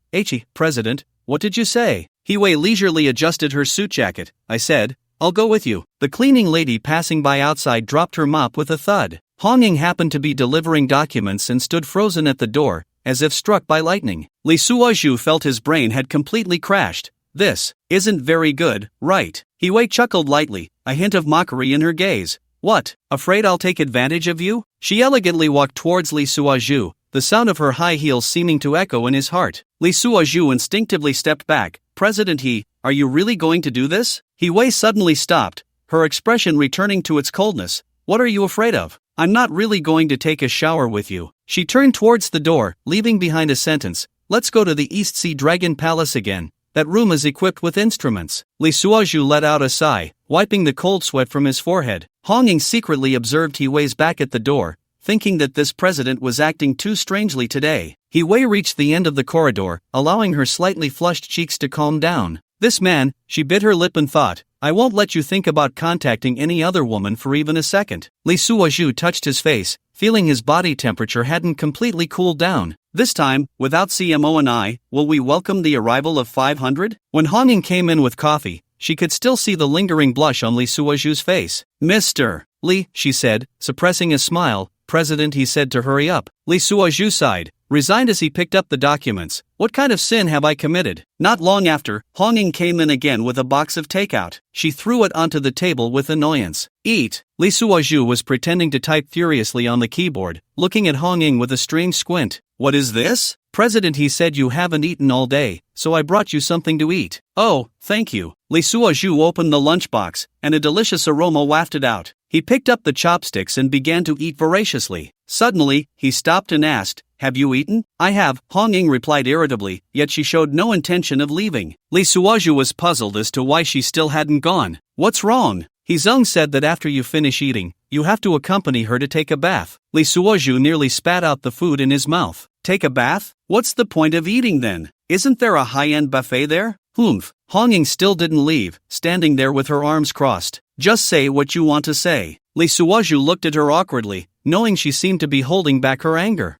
President, what did you say? He Wei leisurely adjusted her suit jacket. I said, I'll go with you. The cleaning lady passing by outside dropped her mop with a thud. Hong Ying happened to be delivering documents and stood frozen at the door, as if struck by lightning. Lee Suoju felt his brain had completely crashed. This isn't very good, right? He Wei chuckled lightly, a hint of mockery in her gaze. What, afraid I'll take advantage of you? She elegantly walked towards Lee Suoju, the sound of her high heels seeming to echo in his heart. Lee Suoju instinctively stepped back. President He, are you really going to do this? He Wei suddenly stopped, her expression returning to its coldness. What are you afraid of? I'm not really going to take a shower with you. She turned towards the door, leaving behind a sentence. Let's go to the East Sea Dragon Palace again. That room is equipped with instruments. Lee Suoju let out a sigh, wiping the cold sweat from his forehead. Hong Ying secretly observed He Wei's back at the door, thinking that this president was acting too strangely today. He Wei reached the end of the corridor, allowing her slightly flushed cheeks to calm down. This man, she bit her lip and thought, I won't let you think about contacting any other woman for even a second. Lee Suoju touched his face, feeling his body temperature hadn't completely cooled down. This time, without CMO and I, will we welcome the arrival of 500? When Hong Ying came in with coffee, she could still see the lingering blush on Lee Suoju's face. Mr. Lee, she said, suppressing a smile. President, he said to hurry up. Lee Suoju sighed, resigned as he picked up the documents. What kind of sin have I committed? Not long after, Hong Ying came in again with a box of takeout. She threw it onto the table with annoyance. Eat. Lee Suoju was pretending to type furiously on the keyboard, looking at Hong Ying with a strange squint. What is this? President, he said you haven't eaten all day, so I brought you something to eat. Oh, thank you. Lee Suoju opened the lunchbox, and a delicious aroma wafted out. He picked up the chopsticks and began to eat voraciously. Suddenly, he stopped and asked, have you eaten? I have, Hong Ying replied irritably, yet she showed no intention of leaving. Lee Suoju was puzzled as to why she still hadn't gone. What's wrong? Hezong said that after you finish eating, you have to accompany her to take a bath. Lee Suoju nearly spat out the food in his mouth. Take a bath? What's the point of eating then? Isn't there a high-end buffet there? Humph. Hong Ying still didn't leave, standing there with her arms crossed. Just say what you want to say. Lee Suoju looked at her awkwardly, knowing she seemed to be holding back her anger.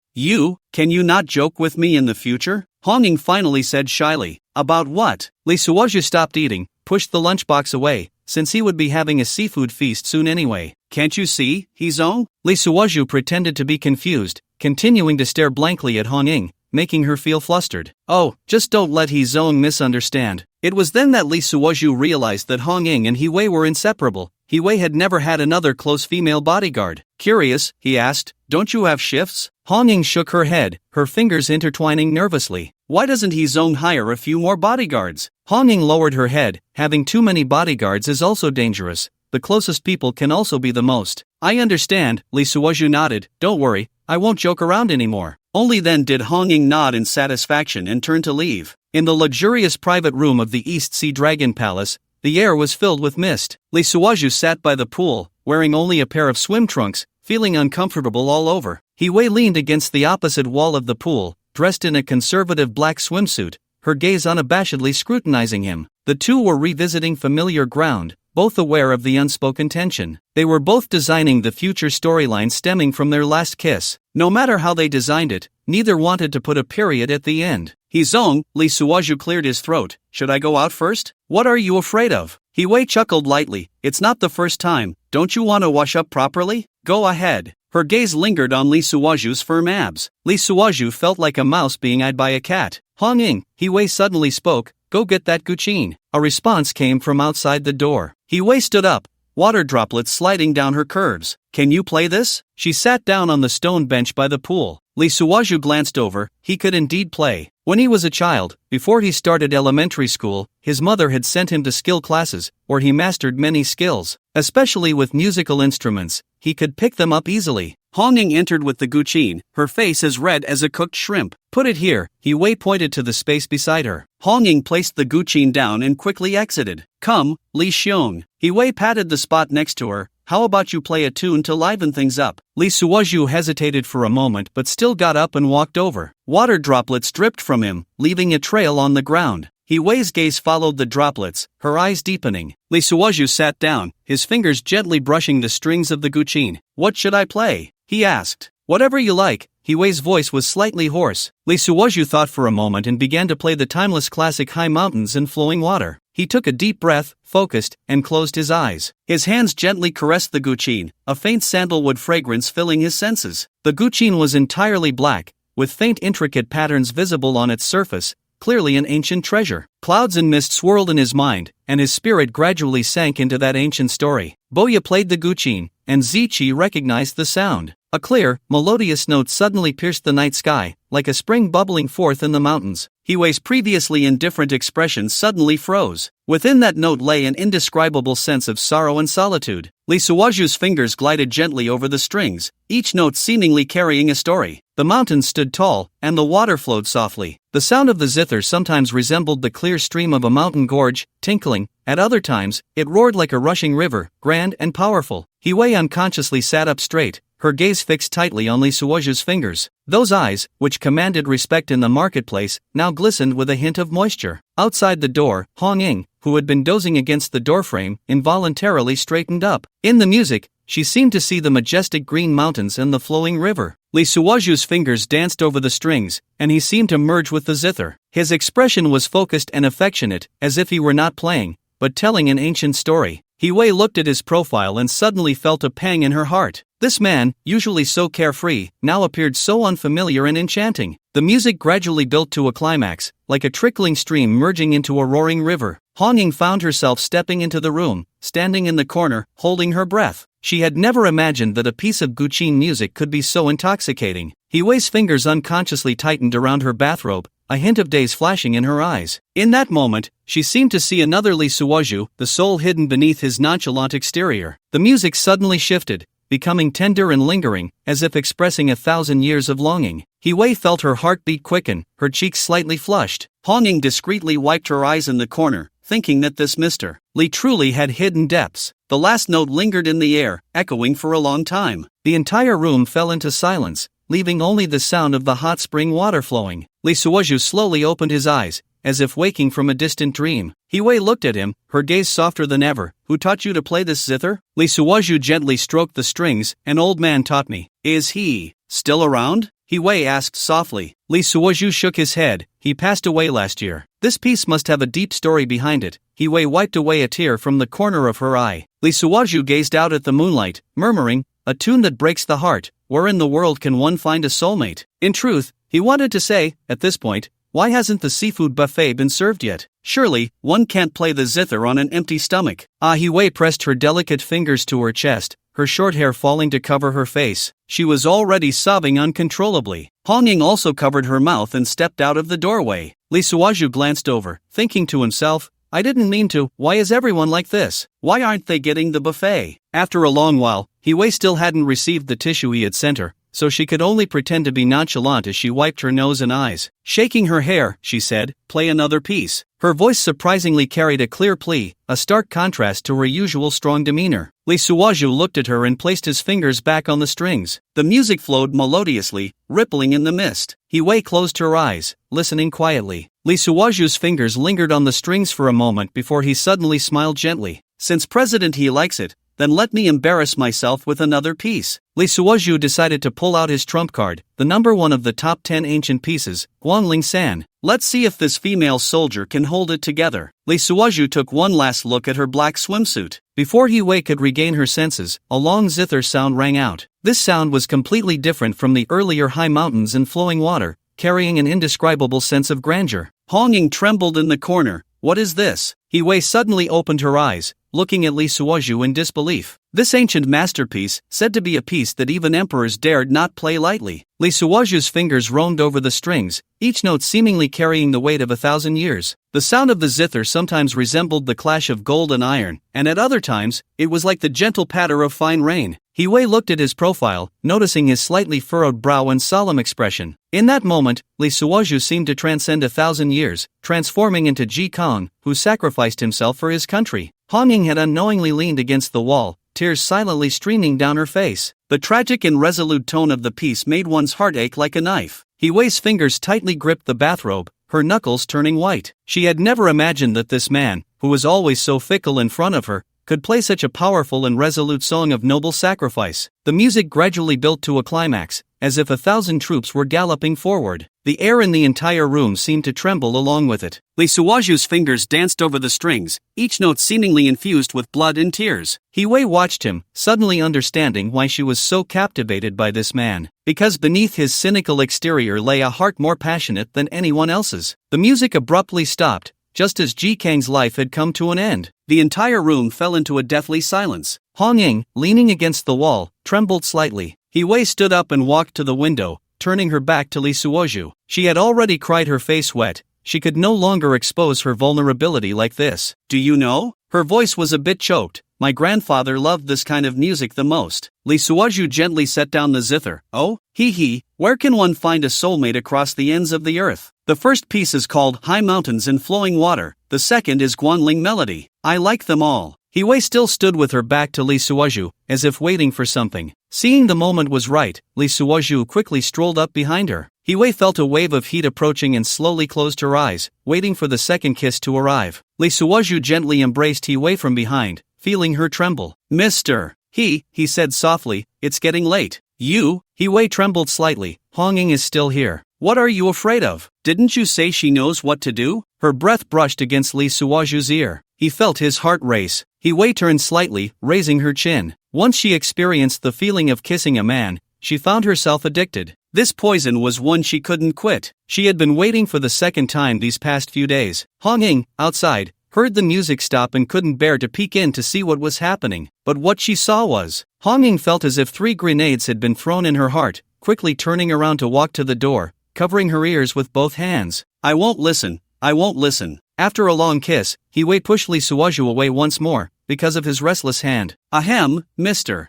Can you not joke with me in the future? Hong Ying finally said shyly. About what? Lee Suoju stopped eating, pushed the lunchbox away, since he would be having a seafood feast soon anyway. Can't you see, Hezong? Lee Suoju pretended to be confused, continuing to stare blankly at Hong Ying, making her feel flustered. Oh, just don't let Hezong misunderstand. It was then that Lee Suoju realized that Hong Ying and He Wei were inseparable. He Wei had never had another close female bodyguard. Curious, he asked, don't you have shifts? Hong Ying shook her head, her fingers intertwining nervously. Why doesn't Hezong hire a few more bodyguards? Hong Ying lowered her head. Having too many bodyguards is also dangerous. the closest people can also be the most. I understand, Lee Suoju nodded. Don't worry, I won't joke around anymore. Only then did Hong Ying nod in satisfaction and turn to leave. In the luxurious private room of the East Sea Dragon Palace, the air was filled with mist. Lee Suoju sat by the pool, wearing only a pair of swim trunks, feeling uncomfortable all over. He leaned against the opposite wall of the pool, dressed in a conservative black swimsuit, her gaze unabashedly scrutinizing him. The two were revisiting familiar ground, both aware of the unspoken tension. They were both designing the future storyline stemming from their last kiss. No matter how they designed it, neither wanted to put a period at the end. Zong, Lee Suoju cleared his throat. Should I go out first? What are you afraid of? Wei chuckled lightly. It's not the first time. Don't you want to wash up properly? Go ahead. Her gaze lingered on Lee Suoju's firm abs. Lee Suoju felt like a mouse being eyed by a cat. Hong Ying, Wei suddenly spoke. Go get that guqin. A response came from outside the door. Wei stood up, water droplets sliding down her curves. Can you play this? She sat down on the stone bench by the pool. Lee Suoju glanced over. He could indeed play. When he was a child, before he started elementary school, his mother had sent him to skill classes, where he mastered many skills. Especially with musical instruments, he could pick them up easily. Hong Ying entered with the guqin, her face as red as a cooked shrimp. Put it here, Wei pointed to the space beside her. Hong Ying placed the guqin down and quickly exited. Come, Li Xiong. Wei patted the spot next to her. How about you play a tune to liven things up? Lee Suoju hesitated for a moment but still got up and walked over. Water droplets dripped from him, leaving a trail on the ground. Wei's gaze followed the droplets, her eyes deepening. Lee Suoju sat down, his fingers gently brushing the strings of the guqin. What should I play? He asked. Whatever you like. Wei's voice was slightly hoarse. Lee Suoju thought for a moment and began to play the timeless classic High Mountains and Flowing Water. He took a deep breath, focused, and closed his eyes. His hands gently caressed the guqin, a faint sandalwood fragrance filling his senses. The guqin was entirely black, with faint intricate patterns visible on its surface, clearly an ancient treasure. Clouds and mist swirled in his mind, and his spirit gradually sank into that ancient story. Boya played the guqin, and Ziqi recognized the sound. A clear, melodious note suddenly pierced the night sky, like a spring bubbling forth in the mountains. Wei's previously indifferent expression suddenly froze. Within that note lay an indescribable sense of sorrow and solitude. Lee Suoju's fingers glided gently over the strings, each note seemingly carrying a story. The mountains stood tall, and the water flowed softly. The sound of the zither sometimes resembled the clear stream of a mountain gorge, tinkling. At other times, it roared like a rushing river, grand and powerful. Wei unconsciously sat up straight, her gaze fixed tightly on Lee Suoju's fingers. Those eyes, which commanded respect in the marketplace, now glistened with a hint of moisture. Outside the door, Hong Ying, who had been dozing against the doorframe, involuntarily straightened up. In the music, she seemed to see the majestic green mountains and the flowing river. Lee Suoju's fingers danced over the strings, and he seemed to merge with the zither. His expression was focused and affectionate, as if he were not playing, but telling an ancient story. Wei looked at his profile and suddenly felt a pang in her heart. This man, usually so carefree, now appeared so unfamiliar and enchanting. The music gradually built to a climax, like a trickling stream merging into a roaring river. Hong Ying found herself stepping into the room, standing in the corner, holding her breath. She had never imagined that a piece of guqin music could be so intoxicating. Wei's fingers unconsciously tightened around her bathrobe, a hint of daze flashing in her eyes. In that moment, she seemed to see another Lee Suoju, the soul hidden beneath his nonchalant exterior. The music suddenly shifted, becoming tender and lingering, as if expressing 1,000 years of longing. Wei felt her heartbeat quicken, her cheeks slightly flushed. Hong Ying discreetly wiped her eyes in the corner, thinking that this Mr. Lee truly had hidden depths. The last note lingered in the air, echoing for a long time. The entire room fell into silence, leaving only the sound of the hot spring water flowing. Lee Suoju slowly opened his eyes, as if waking from a distant dream. Wei looked at him, her gaze softer than ever. Who taught you to play this zither? Lee Suoju gently stroked the strings. An old man taught me. Is he still around? Wei asked softly. Lee Suoju shook his head. He passed away last year. This piece must have a deep story behind it. Wei wiped away a tear from the corner of her eye. Lee Suoju gazed out at the moonlight, murmuring, a tune that breaks the heart. Where in the world can one find a soulmate? In truth, he wanted to say, at this point, why hasn't the seafood buffet been served yet? Surely, one can't play the zither on an empty stomach. Wei pressed her delicate fingers to her chest, her short hair falling to cover her face. She was already sobbing uncontrollably. Hong Ying also covered her mouth and stepped out of the doorway. Lee Suoju glanced over, thinking to himself, I didn't mean to. Why is everyone like this? Why aren't they getting the buffet? After a long while, Hee still hadn't received the tissue he had sent her, so she could only pretend to be nonchalant as she wiped her nose and eyes. Shaking her hair, she said, "Play another piece." Her voice surprisingly carried a clear plea, a stark contrast to her usual strong demeanor. Lee Suwaju looked at her and placed his fingers back on the strings. The music flowed melodiously, rippling in the mist. Hee closed her eyes, listening quietly. Lee Suwaju's fingers lingered on the strings for a moment before he suddenly smiled gently. "Since President He likes it, then let me embarrass myself with another piece." Lee Suwaju decided to pull out his trump card, the number one of the top 10 ancient pieces, Guanling-san. Let's see if this female soldier can hold it together. Lee Suwaju took one last look at her black swimsuit. Before Hee could regain her senses, a long zither sound rang out. This sound was completely different from the earlier high mountains and flowing water, carrying an indescribable sense of grandeur. Hong Ying trembled in the corner. "What is this?" Hee suddenly opened her eyes, looking at Lee Suwaju in disbelief. This ancient masterpiece, said to be a piece that even emperors dared not play lightly. Lee Suwaju's fingers roamed over the strings, each note seemingly carrying the weight of 1,000 years. The sound of the zither sometimes resembled the clash of gold and iron, and at other times, it was like the gentle patter of fine rain. Hee looked at his profile, noticing his slightly furrowed brow and solemn expression. In that moment, Lee Suwaju seemed to transcend 1,000 years, transforming into Ji Kong, who sacrificed himself for his country. Hong Ying had unknowingly leaned against the wall, tears silently streaming down her face. The tragic and resolute tone of the piece made one's heart ache like a knife. Hee fingers tightly gripped the bathrobe, her knuckles turning white. She had never imagined that this man, who was always so fickle in front of her, could play such a powerful and resolute song of noble sacrifice. The music gradually built to a climax, as if 1,000 troops were galloping forward. The air in the entire room seemed to tremble along with it. Lee Suwaju's fingers danced over the strings, each note seemingly infused with blood and tears. Hee watched him, suddenly understanding why she was so captivated by this man. Because beneath his cynical exterior lay a heart more passionate than anyone else's. The music abruptly stopped, just as Ji Kang's life had come to an end. The entire room fell into a deathly silence. Hong Ying, leaning against the wall, trembled slightly. Hee stood up and walked to the window, turning her back to Lee Suwaju. She had already cried her face wet. She could no longer expose her vulnerability like this. "Do you know?" Her voice was a bit choked. "My grandfather loved this kind of music the most." Lee Suwaju gently set down the zither. "Oh, where can one find a soulmate across the ends of the earth? The first piece is called High Mountains and Flowing Water. The second is Guanling Melody. I like them all." Hee still stood with her back to Lee Suwaju, as if waiting for something. Seeing the moment was right, Lee Suwaju quickly strolled up behind her. Hee felt a wave of heat approaching and slowly closed her eyes, waiting for the second kiss to arrive. Lee Suwaju gently embraced Hee from behind, feeling her tremble. "Mr. He said softly, "It's getting late." "You?" Hee trembled slightly. "Hong Ying is still here. What are you afraid of? Didn't you say she knows what to do?" Her breath brushed against Lee Suwaju's ear. He felt his heart race. Hee turned slightly, raising her chin. Once she experienced the feeling of kissing a man, she found herself addicted. This poison was one she couldn't quit. She had been waiting for the second time these past few days. Hong Ying, outside, heard the music stop and couldn't bear to peek in to see what was happening. But what she saw was, Hong Ying felt as if 3 grenades had been thrown in her heart, quickly turning around to walk to the door, covering her ears with both hands. "I won't listen. I won't listen." After a long kiss, Hee pushed Lee Suwaju away once more, because of his restless hand. "Ahem, Mr.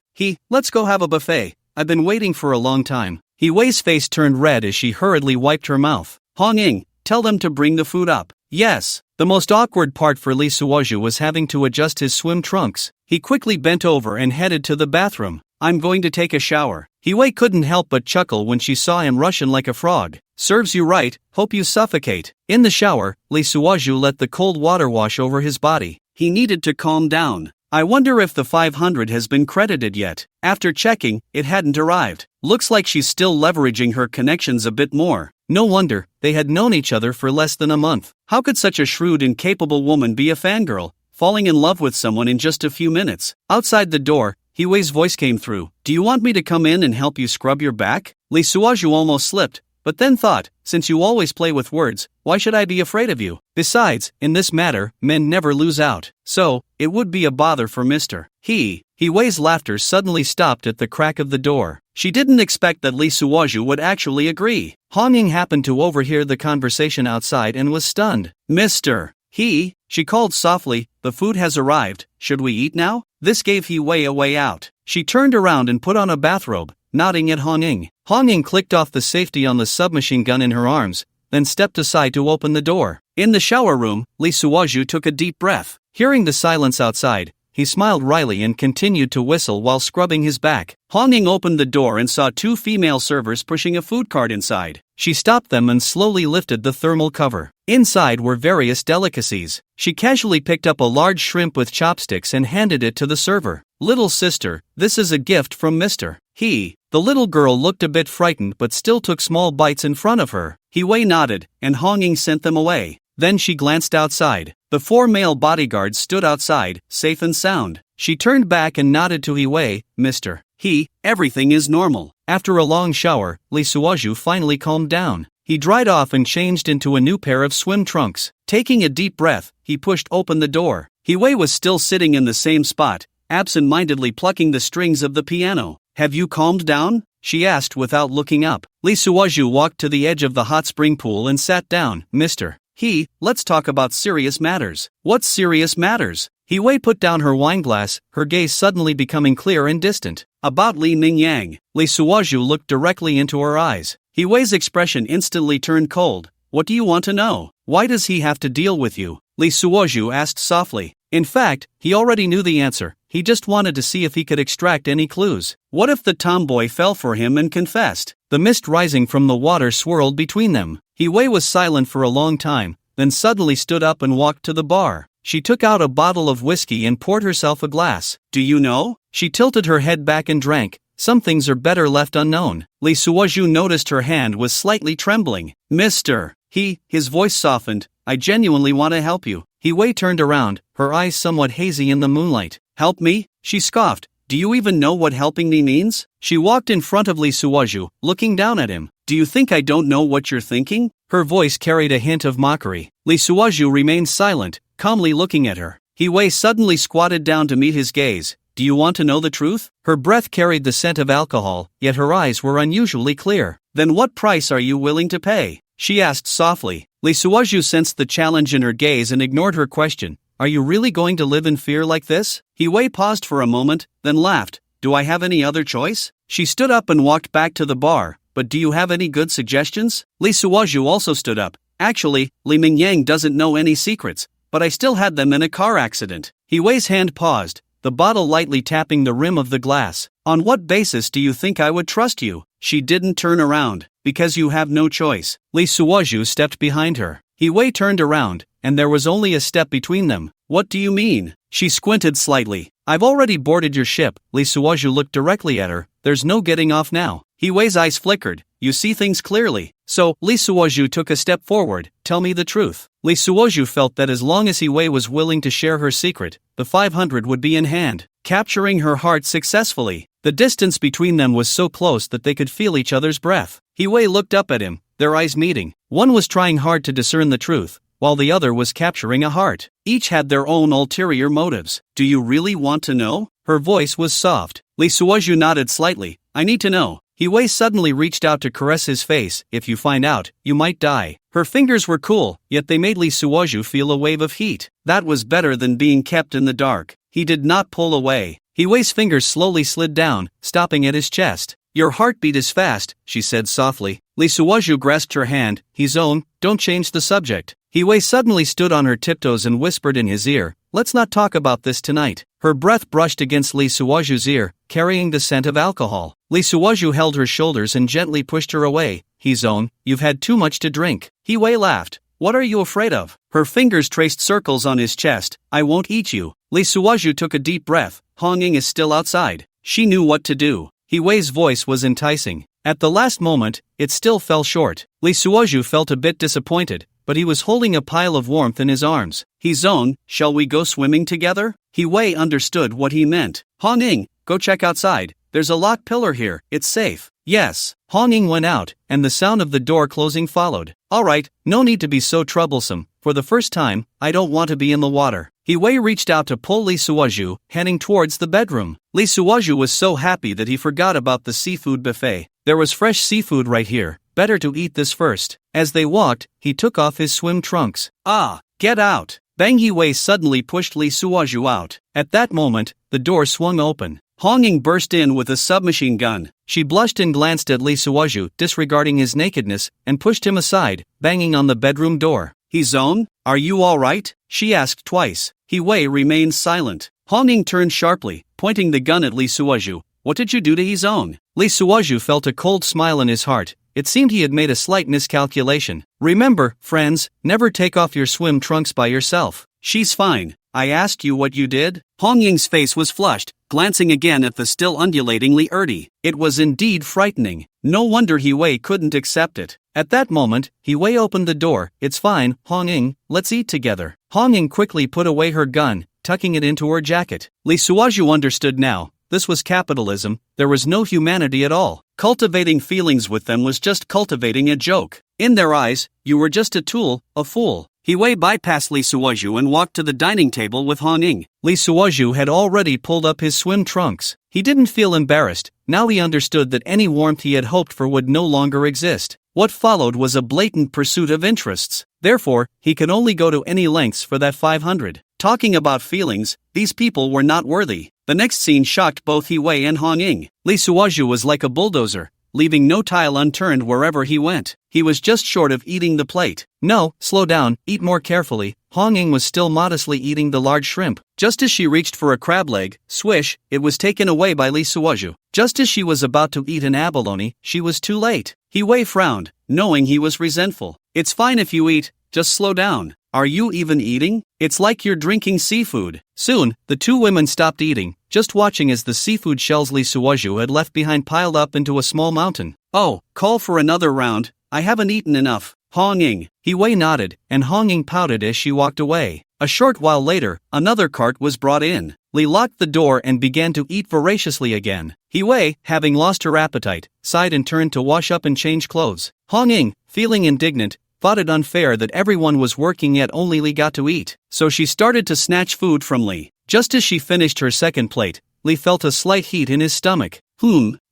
Let's go have a buffet. I've been waiting for a long time." Hee's face turned red as she hurriedly wiped her mouth. "Hong Ying, tell them to bring the food up." "Yes." The most awkward part for Lee Suwaju was having to adjust his swim trunks. He quickly bent over and headed to the bathroom. "I'm going to take a shower." Hee couldn't help but chuckle when she saw him rush in like a frog. "Serves you right, hope you suffocate." In the shower, Lee Suwaju let the cold water wash over his body. He needed to calm down. "I wonder if the 500 has been credited yet." After checking, it hadn't arrived. Looks like she's still leveraging her connections a bit more. No wonder, they had known each other for less than a month. How could such a shrewd and capable woman be a fangirl, falling in love with someone in just a few minutes? Outside the door, Hee voice came through. "Do you want me to come in and help you scrub your back?" Lee Suwaju almost slipped, but then thought, since you always play with words, why should I be afraid of you? Besides, in this matter, men never lose out. So, it would be a bother for Mr. Hee's laughter suddenly stopped at the crack of the door. She didn't expect that Lee Suwaju would actually agree. Hong Ying happened to overhear the conversation outside and was stunned. "Mr. She called softly, the food has arrived, should we eat now? This gave He Wei a way out. She turned around and put on a bathrobe, nodding at Hong Ying. Hong Ying clicked off the safety on the submachine gun in her arms, then stepped aside to open the door. In the shower room, Lee Suozhu took a deep breath. Hearing the silence outside, he smiled wryly and continued to whistle while scrubbing his back. Hong Ying opened the door and saw two female servers pushing a food cart inside. She stopped them and slowly lifted the thermal cover. Inside were various delicacies. She casually picked up a large shrimp with chopsticks and handed it to the server. Little sister, this is a gift from Mr. He. The little girl looked a bit frightened but still took small bites in front of her. He Wei nodded, and Hong Ying sent them away. Then she glanced outside. The four male bodyguards stood outside, safe and sound. She turned back and nodded to He Wei, Mr. He, everything is normal. After a long shower, Lee Suozhu finally calmed down. He dried off and changed into a new pair of swim trunks. Taking a deep breath, he pushed open the door. He Wei was still sitting in the same spot, absent-mindedly plucking the strings of the piano. Have you calmed down? She asked without looking up. Lee Suozhu walked to the edge of the hot spring pool and sat down. Mr. He, let's talk about serious matters. What serious matters? He Wei put down her wineglass, her gaze suddenly becoming clear and distant. About Li Mingyang. Lee Suozhu looked directly into her eyes. He Wei's expression instantly turned cold. What do you want to know? Why does he have to deal with you? Lee Suozhu asked softly. In fact, he already knew the answer. He just wanted to see if he could extract any clues. What if the tomboy fell for him and confessed? The mist rising from the water swirled between them. He Wei was silent for a long time, then suddenly stood up and walked to the bar. She took out a bottle of whiskey and poured herself a glass. Do you know? She tilted her head back and drank. Some things are better left unknown. Lee Suozhu noticed her hand was slightly trembling. Mr. He, his voice softened. I genuinely want to help you. He Wei turned around, her eyes somewhat hazy in the moonlight. Help me? She scoffed. Do you even know what helping me means? She walked in front of Lee Suozhu, looking down at him. Do you think I don't know what you're thinking? Her voice carried a hint of mockery. Lee Suozhu remained silent, calmly looking at her. He Wei suddenly squatted down to meet his gaze. Do you want to know the truth? Her breath carried the scent of alcohol, yet her eyes were unusually clear. Then what price are you willing to pay? She asked softly. Lee Suozhu sensed the challenge in her gaze and ignored her question. Are you really going to live in fear like this? He Wei paused for a moment, then laughed. Do I have any other choice? She stood up and walked back to the bar. But do you have any good suggestions? Lee Suozhu also stood up. Actually, Li Mingyang doesn't know any secrets, but I still had them in a car accident. He Wei's hand paused, the bottle lightly tapping the rim of the glass. On what basis do you think I would trust you? She didn't turn around. Because you have no choice. Lee Suozhu stepped behind her. He Wei turned around, and there was only a step between them. What do you mean? She squinted slightly. I've already boarded your ship. Lee Suozhu looked directly at her. There's no getting off now. He Wei's eyes flickered. You see things clearly. So, Lee Suozhu took a step forward. Tell me the truth. Lee Suozhu felt that as long as He Wei was willing to share her secret, the 500 would be in hand, capturing her heart successfully. The distance between them was so close that they could feel each other's breath. He Wei looked up at him, their eyes meeting. One was trying hard to discern the truth, while the other was capturing a heart. Each had their own ulterior motives. Do you really want to know? Her voice was soft. Lee Suozhu nodded slightly. I need to know. He Wei suddenly reached out to caress his face. If you find out, you might die. Her fingers were cool, yet they made Lee Suozhu feel a wave of heat. That was better than being kept in the dark. He did not pull away. He Wei's fingers slowly slid down, stopping at his chest. Your heartbeat is fast, she said softly. Lee Suozhu grasped her hand. His own. Don't change the subject. He Wei suddenly stood on her tiptoes and whispered in his ear. Let's not talk about this tonight. Her breath brushed against Lee Suozhu's ear, carrying the scent of alcohol. Lee Suozhu held her shoulders and gently pushed her away. His own. You've had too much to drink. He Wei laughed. What are you afraid of? Her fingers traced circles on his chest. I won't eat you. Lee Suozhu took a deep breath. Hong Ying is still outside. She knew what to do. He Wei's voice was enticing. At the last moment, it still fell short. Lee Suozhu felt a bit disappointed, but he was holding a pile of warmth in his arms. His own. Shall we go swimming together? He Wei understood what he meant. Hong Ying, go check outside. There's a locked pillar here. It's safe. Yes. Hong Ying went out, and the sound of the door closing followed. All right, no need to be so troublesome. For the first time, I don't want to be in the water. He Wei reached out to pull Lee Suozhu, heading towards the bedroom. Lee Suozhu was so happy that he forgot about the seafood buffet. There was fresh seafood right here. Better to eat this first. As they walked, he took off his swim trunks. Ah, get out. Bang Yi-wei suddenly pushed Lee Suoju out. At that moment, the door swung open. Hong Ying burst in with a submachine gun. She blushed and glanced at Lee Suoju, disregarding his nakedness, and pushed him aside, banging on the bedroom door. "Hee-zone, are you alright?" she asked twice. Yi-wei remained silent. Hong Ying turned sharply, pointing the gun at Lee Suoju. "What did you do to Hee-zone?" Lee Suoju felt a cold smile in his heart. It seemed he had made a slight miscalculation. Remember, friends, never take off your swim trunks by yourself. "She's fine. I asked you what you did?" Hong Ying's face was flushed, glancing again at the still undulating Li Erdi. It was indeed frightening. No wonder Yi-wei couldn't accept it. At that moment, Yi-wei opened the door. "It's fine, Hong Ying, let's eat together." Hong Ying quickly put away her gun, tucking it into her jacket. Lee Suoju understood now. This was capitalism. There was no humanity at all. Cultivating feelings with them was just cultivating a joke. In their eyes, you were just a tool, a fool. Yi-wei bypassed Lee Suoju and walked to the dining table with Hong Ying. Lee Suoju had already pulled up his swim trunks. He didn't feel embarrassed. Now he understood that any warmth he had hoped for would no longer exist. What followed was a blatant pursuit of interests. Therefore, he could only go to any lengths for that 500. Talking about feelings, these people were not worthy. The next scene shocked both Yi-wei and Hong Ying. Lee Suoju was like a bulldozer, leaving no tile unturned wherever he went. He was just short of eating the plate. "No, slow down, eat more carefully." Hong Ying was still modestly eating the large shrimp. Just as she reached for a crab leg, swish, it was taken away by Lee Suoju. Just as she was about to eat an abalone, she was too late. Yi-wei frowned, knowing he was resentful. "It's fine if you eat, just slow down. Are you even eating? It's like you're drinking seafood." Soon, the two women stopped eating, just watching as the seafood shells Lee Suoju had left behind piled up into a small mountain. "Oh, call for another round. I haven't eaten enough." Hong Ying. Yi-wei nodded, and Hong Ying pouted as she walked away. A short while later, another cart was brought in. Lee locked the door and began to eat voraciously again. Yi-wei, having lost her appetite, sighed and turned to wash up and change clothes. Hong Ying, feeling indignant, thought it unfair that everyone was working yet only Lee got to eat. So she started to snatch food from Lee. Just as she finished her second plate, Lee felt a slight heat in his stomach.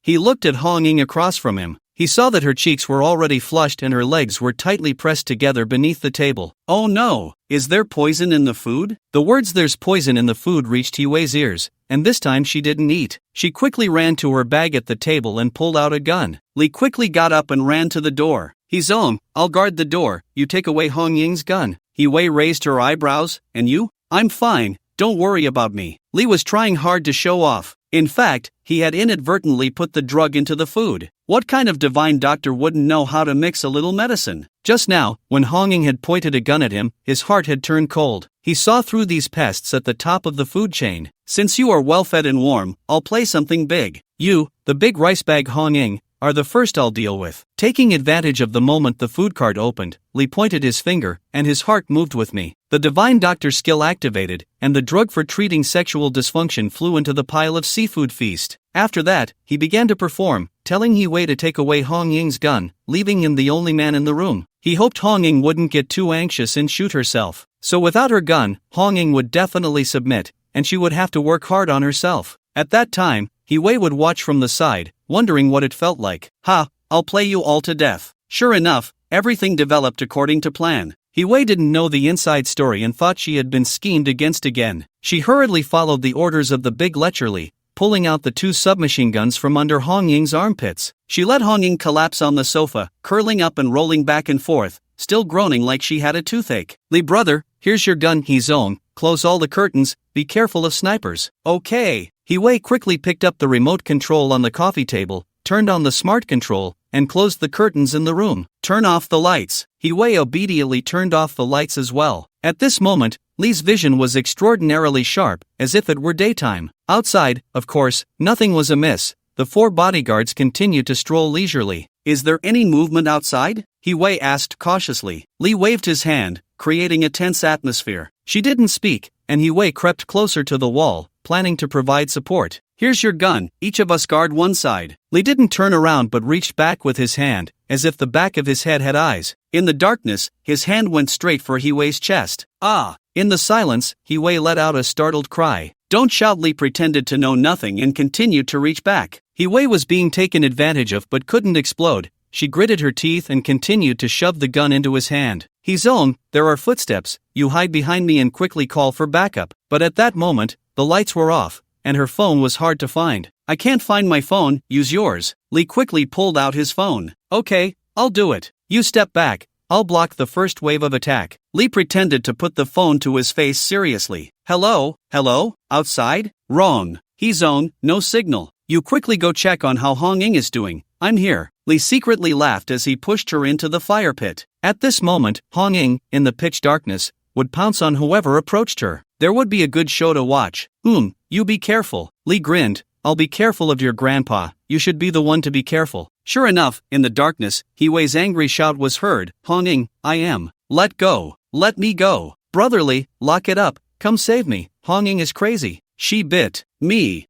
He looked at Hong Ying across from him. He saw that her cheeks were already flushed and her legs were tightly pressed together beneath the table. "Oh no, is there poison in the food?" The words "there's poison in the food" reached Yi-wei's ears, and this time she didn't eat. She quickly ran to her bag at the table and pulled out a gun. Lee quickly got up and ran to the door. "Hee-zone, I'll guard the door, you take away Hong Ying's gun." Yi-wei raised her eyebrows. "And you?" "I'm fine, don't worry about me." Lee was trying hard to show off. In fact, he had inadvertently put the drug into the food. What kind of divine doctor wouldn't know how to mix a little medicine? Just now, when Hong Ying had pointed a gun at him, his heart had turned cold. He saw through these pests at the top of the food chain. "Since you are well-fed and warm, I'll play something big. You, the big rice bag Hong Ying, are the first I'll deal with." Taking advantage of the moment the food cart opened, Lee pointed his finger, and his heart moved with me. The divine doctor skill activated, and the drug for treating sexual dysfunction flew into the pile of seafood feast. After that, he began to perform, telling Yi-wei to take away Hong Ying's gun, leaving him the only man in the room. He hoped Hong Ying wouldn't get too anxious and shoot herself. So without her gun, Hong Ying would definitely submit, and she would have to work hard on herself. At that time, Yi-wei would watch from the side, wondering what it felt like. "Ha, I'll play you all to death." Sure enough, everything developed according to plan. Yi-wei didn't know the inside story and thought she had been schemed against again. She hurriedly followed the orders of the big lecherly, pulling out the two submachine guns from under Hong Ying's armpits. She let Hong Ying collapse on the sofa, curling up and rolling back and forth, still groaning like she had a toothache. "Lee brother, here's your gun, Hee-zone. Close all the curtains, be careful of snipers." "Okay." Yi-wei quickly picked up the remote control on the coffee table, turned on the smart control, and closed the curtains in the room. "Turn off the lights." Yi-wei obediently turned off the lights as well. At this moment, Lee's vision was extraordinarily sharp, as if it were daytime. Outside, of course, nothing was amiss. The four bodyguards continued to stroll leisurely. "Is there any movement outside?" Yi-wei asked cautiously. Lee waved his hand, creating a tense atmosphere. She didn't speak, and Yi-wei crept closer to the wall, planning to provide support. "Here's your gun, each of us guard one side." Lee didn't turn around but reached back with his hand, as if the back of his head had eyes. In the darkness, his hand went straight for Yi-wei's chest. "Ah!" In the silence, Yi-wei let out a startled cry. "Don't shout!" Lee pretended to know nothing and continued to reach back. Yi-wei was being taken advantage of but couldn't explode. She gritted her teeth and continued to shove the gun into his hand. He's on, there are footsteps, you hide behind me and quickly call for backup. But at that moment, the lights were off, and her phone was hard to find. I can't find my phone, use yours. Lee quickly pulled out his phone. Okay, I'll do it. You step back, I'll block the first wave of attack. Lee pretended to put the phone to his face seriously. Hello, outside? Wrong. He's on, no signal. You quickly go check on how Hong Ying is doing. I'm here. Lee secretly laughed as he pushed her into the fire pit. At this moment, Hong Ying, in the pitch darkness, would pounce on whoever approached her. There would be a good show to watch. You be careful. Lee grinned. I'll be careful of your grandpa. You should be the one to be careful. Sure enough, in the darkness, He Wei's angry shout was heard. Hong Ying, I am. Let go. Let me go. Brotherly, lock it up. Come save me. Hong Ying is crazy. She bit me.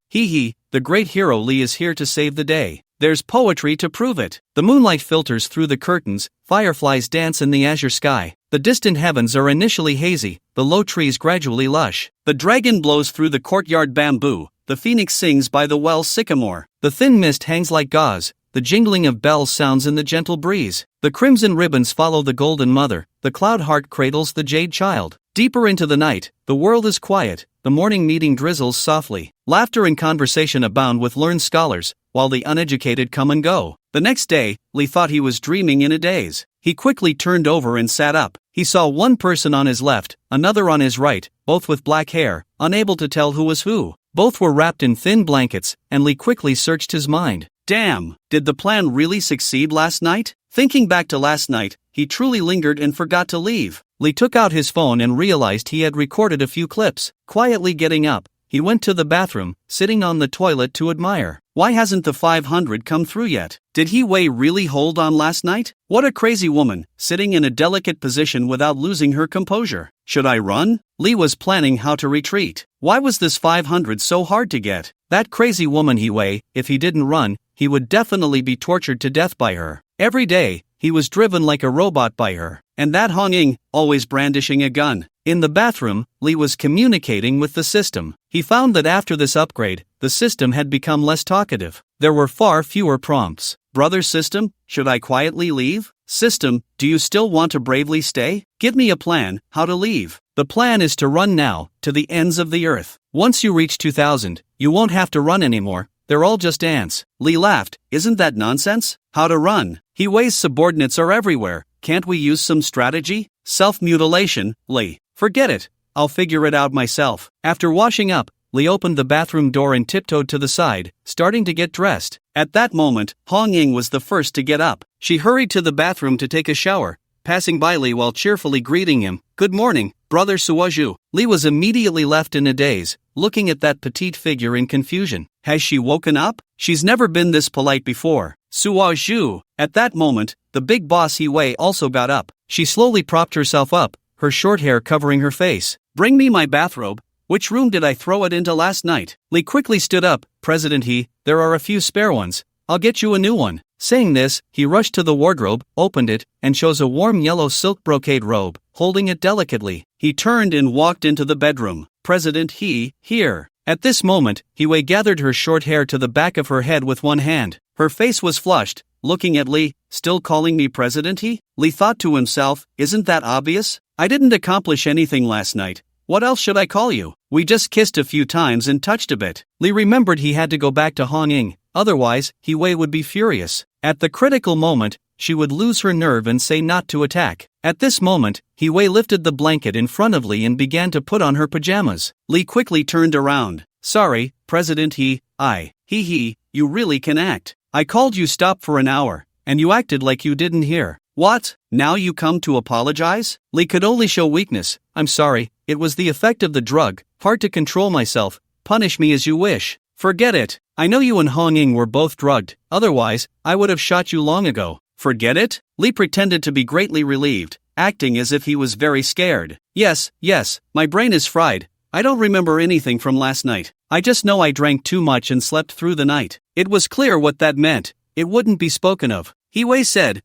The great hero Lee is here to save the day. There's poetry to prove it. The moonlight filters through the curtains, fireflies dance in the azure sky. The distant heavens are initially hazy, the low trees gradually lush. The dragon blows through the courtyard bamboo, the phoenix sings by the well sycamore. The thin mist hangs like gauze, the jingling of bells sounds in the gentle breeze. The crimson ribbons follow the golden mother, the cloud heart cradles the jade child. Deeper into the night, the world is quiet, the morning meeting drizzles softly. Laughter and conversation abound with learned scholars, while the uneducated come and go. The next day, Lee thought he was dreaming in a daze. He quickly turned over and sat up. He saw one person on his left, another on his right, both with black hair, unable to tell who was who. Both were wrapped in thin blankets, and Lee quickly searched his mind. Damn, did the plan really succeed last night? Thinking back to last night, he truly lingered and forgot to leave. Lee took out his phone and realized he had recorded a few clips. Quietly getting up, he went to the bathroom, sitting on the toilet to admire. Why hasn't the 500 come through yet? Did He Wei really hold on last night? What a crazy woman, sitting in a delicate position without losing her composure. Should I run? Lee was planning how to retreat. Why was this 500 so hard to get? That crazy woman He Wei, if he didn't run, he would definitely be tortured to death by her. Every day, he was driven like a robot by her. And that Hong Ying, always brandishing a gun. In the bathroom, Lee was communicating with the system. He found that after this upgrade, the system had become less talkative. There were far fewer prompts. Brother system, should I quietly leave? System, do you still want to bravely stay? Give me a plan, how to leave. The plan is to run now, to the ends of the earth. Once you reach 2000, you won't have to run anymore. They're all just ants. Lee laughed. Isn't that nonsense? How to run? He Wei's subordinates are everywhere. Can't we use some strategy? Self-mutilation, Lee. Forget it. I'll figure it out myself. After washing up, Lee opened the bathroom door and tiptoed to the side, starting to get dressed. At that moment, Hong Ying was the first to get up. She hurried to the bathroom to take a shower, passing by Lee while cheerfully greeting him. Good morning, Brother Suozhu. Lee was immediately left in a daze, looking at that petite figure in confusion. Has she woken up? She's never been this polite before. Suozhu. At that moment, the big boss He Wei also got up. She slowly propped herself up, her short hair covering her face. Bring me my bathrobe. Which room did I throw it into last night? Lee quickly stood up. President He, there are a few spare ones. I'll get you a new one. Saying this, he rushed to the wardrobe, opened it, and chose a warm yellow silk brocade robe. Holding it delicately, he turned and walked into the bedroom. President He, here. At this moment, He Wei gathered her short hair to the back of her head with one hand. Her face was flushed, looking at Lee. Still calling me President He? Lee thought to himself, isn't that obvious? I didn't accomplish anything last night. What else should I call you? We just kissed a few times and touched a bit. Lee remembered he had to go back to Hong Ying, otherwise, He Wei would be furious. At the critical moment, she would lose her nerve and say not to attack. At this moment, He Wei lifted the blanket in front of Lee and began to put on her pajamas. Lee quickly turned around. Sorry, President He, you really can act. I called you stop for an hour, and you acted like you didn't hear. What? Now you come to apologize? Lee could only show weakness. I'm sorry, it was the effect of the drug, hard to control myself. Punish me as you wish. Forget it. I know you and Hong Ying were both drugged, otherwise, I would have shot you long ago. Forget it? Lee pretended to be greatly relieved, acting as if he was very scared. Yes, my brain is fried. I don't remember anything from last night. I just know I drank too much and slept through the night. It was clear what that meant. It wouldn't be spoken of. He Wei said,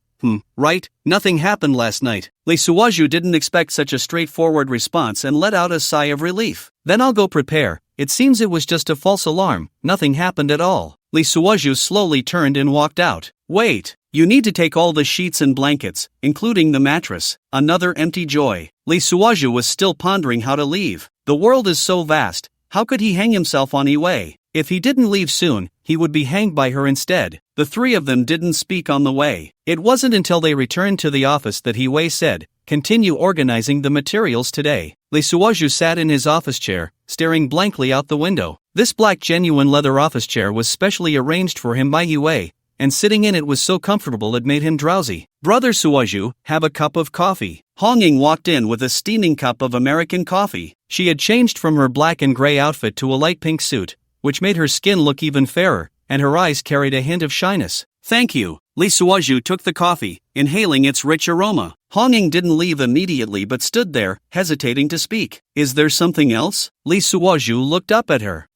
right, nothing happened last night. Lee Suozhu didn't expect such a straightforward response and let out a sigh of relief. Then I'll go prepare. It seems it was just a false alarm. Nothing happened at all. Lee Suozhu slowly turned and walked out. Wait, You need to take all the sheets and blankets, including the mattress. Another empty joy. Lee Suaju was still pondering how to leave. The world is so vast, how could he hang himself on Wei? If he didn't leave soon, he would be hanged by her instead. The three of them didn't speak on the way. It wasn't until they returned to the office that Wei said, "Continue organizing the materials today." Lee Suaju sat in his office chair, staring blankly out the window. This black genuine leather office chair was specially arranged for him by Wei, and sitting in it was so comfortable it made him drowsy. "Brother Suaju, have a cup of coffee." Hong Ying walked in with a steaming cup of American coffee. She had changed from her black and gray outfit to a light pink suit, which made her skin look even fairer, and her eyes carried a hint of shyness. "Thank you." Lee Suaju took the coffee, inhaling its rich aroma. Hong Ying didn't leave immediately but stood there, hesitating to speak. "Is there something else?" Lee Suaju looked up at her.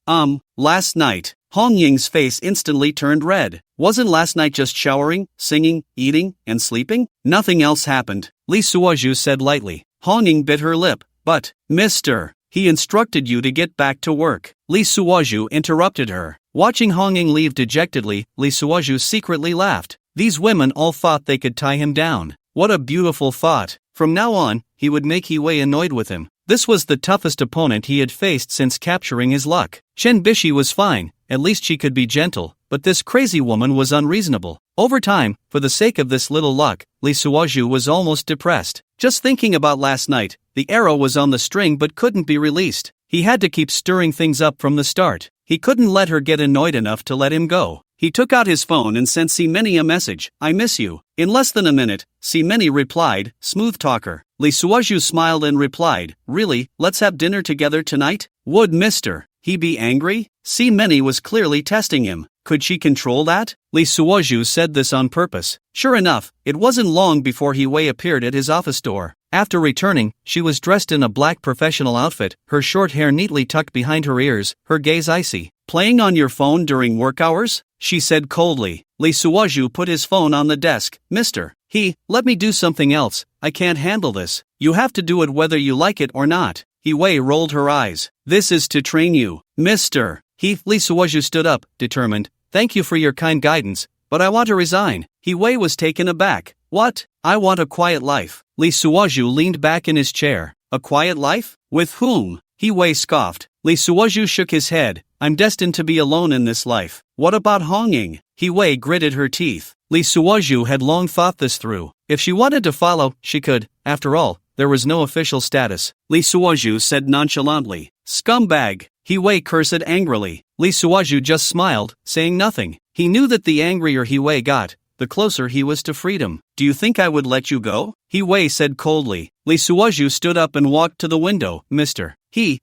Last night." Hong Ying's face instantly turned red. "Wasn't last night just showering, singing, eating, and sleeping? Nothing else happened," Lee Suaju said lightly. Hong Ying bit her lip. "But, Mr. He instructed you to get back to work." Lee Suaju interrupted her. Watching Hong Ying leave dejectedly, Lee Suaju secretly laughed. These women all thought they could tie him down. What a beautiful thought. From now on, he would make Wei annoyed with him. This was the toughest opponent he had faced since capturing his luck. Chen Bishi was fine, at least she could be gentle, but this crazy woman was unreasonable. Over time, for the sake of this little luck, Lee Suaju was almost depressed. Just thinking about last night, the arrow was on the string but couldn't be released. He had to keep stirring things up from the start. He couldn't let her get annoyed enough to let him go. He took out his phone and sent Many a message, "I miss you." In less than a minute, Many replied, "Smooth talker." Lee Suaju smiled and replied, "Really, let's have dinner together tonight?" Would Mr. He be angry? Many was clearly testing him. Could she control that? Lee Suaju said this on purpose. Sure enough, it wasn't long before Wei appeared at his office door. After returning, she was dressed in a black professional outfit, her short hair neatly tucked behind her ears, her gaze icy. "Playing on your phone during work hours?" she said coldly. Lee Suaju put his phone on the desk. "Mr. Let me do something else. I can't handle this. You have to do it whether you like it or not." Wei rolled her eyes. "This is to train you, Mr. Lee Suaju stood up, determined. "Thank you for your kind guidance, but I want to resign." Wei was taken aback. "What? I want a quiet life." Lee Suaju leaned back in his chair. "A quiet life? With whom?" Wei scoffed. Lee Suaju shook his head. "I'm destined to be alone in this life." "What about Hong Ying?" Wei gritted her teeth. Lee Suaju had long thought this through. If she wanted to follow, she could. After all, there was no official status. Lee Suaju said nonchalantly, "Scumbag." Wei cursed angrily. Lee Suaju just smiled, saying nothing. He knew that the angrier Wei got, the closer he was to freedom. "Do you think I would let you go?" Wei said coldly. Lee Suaju stood up and walked to the window. "Mr.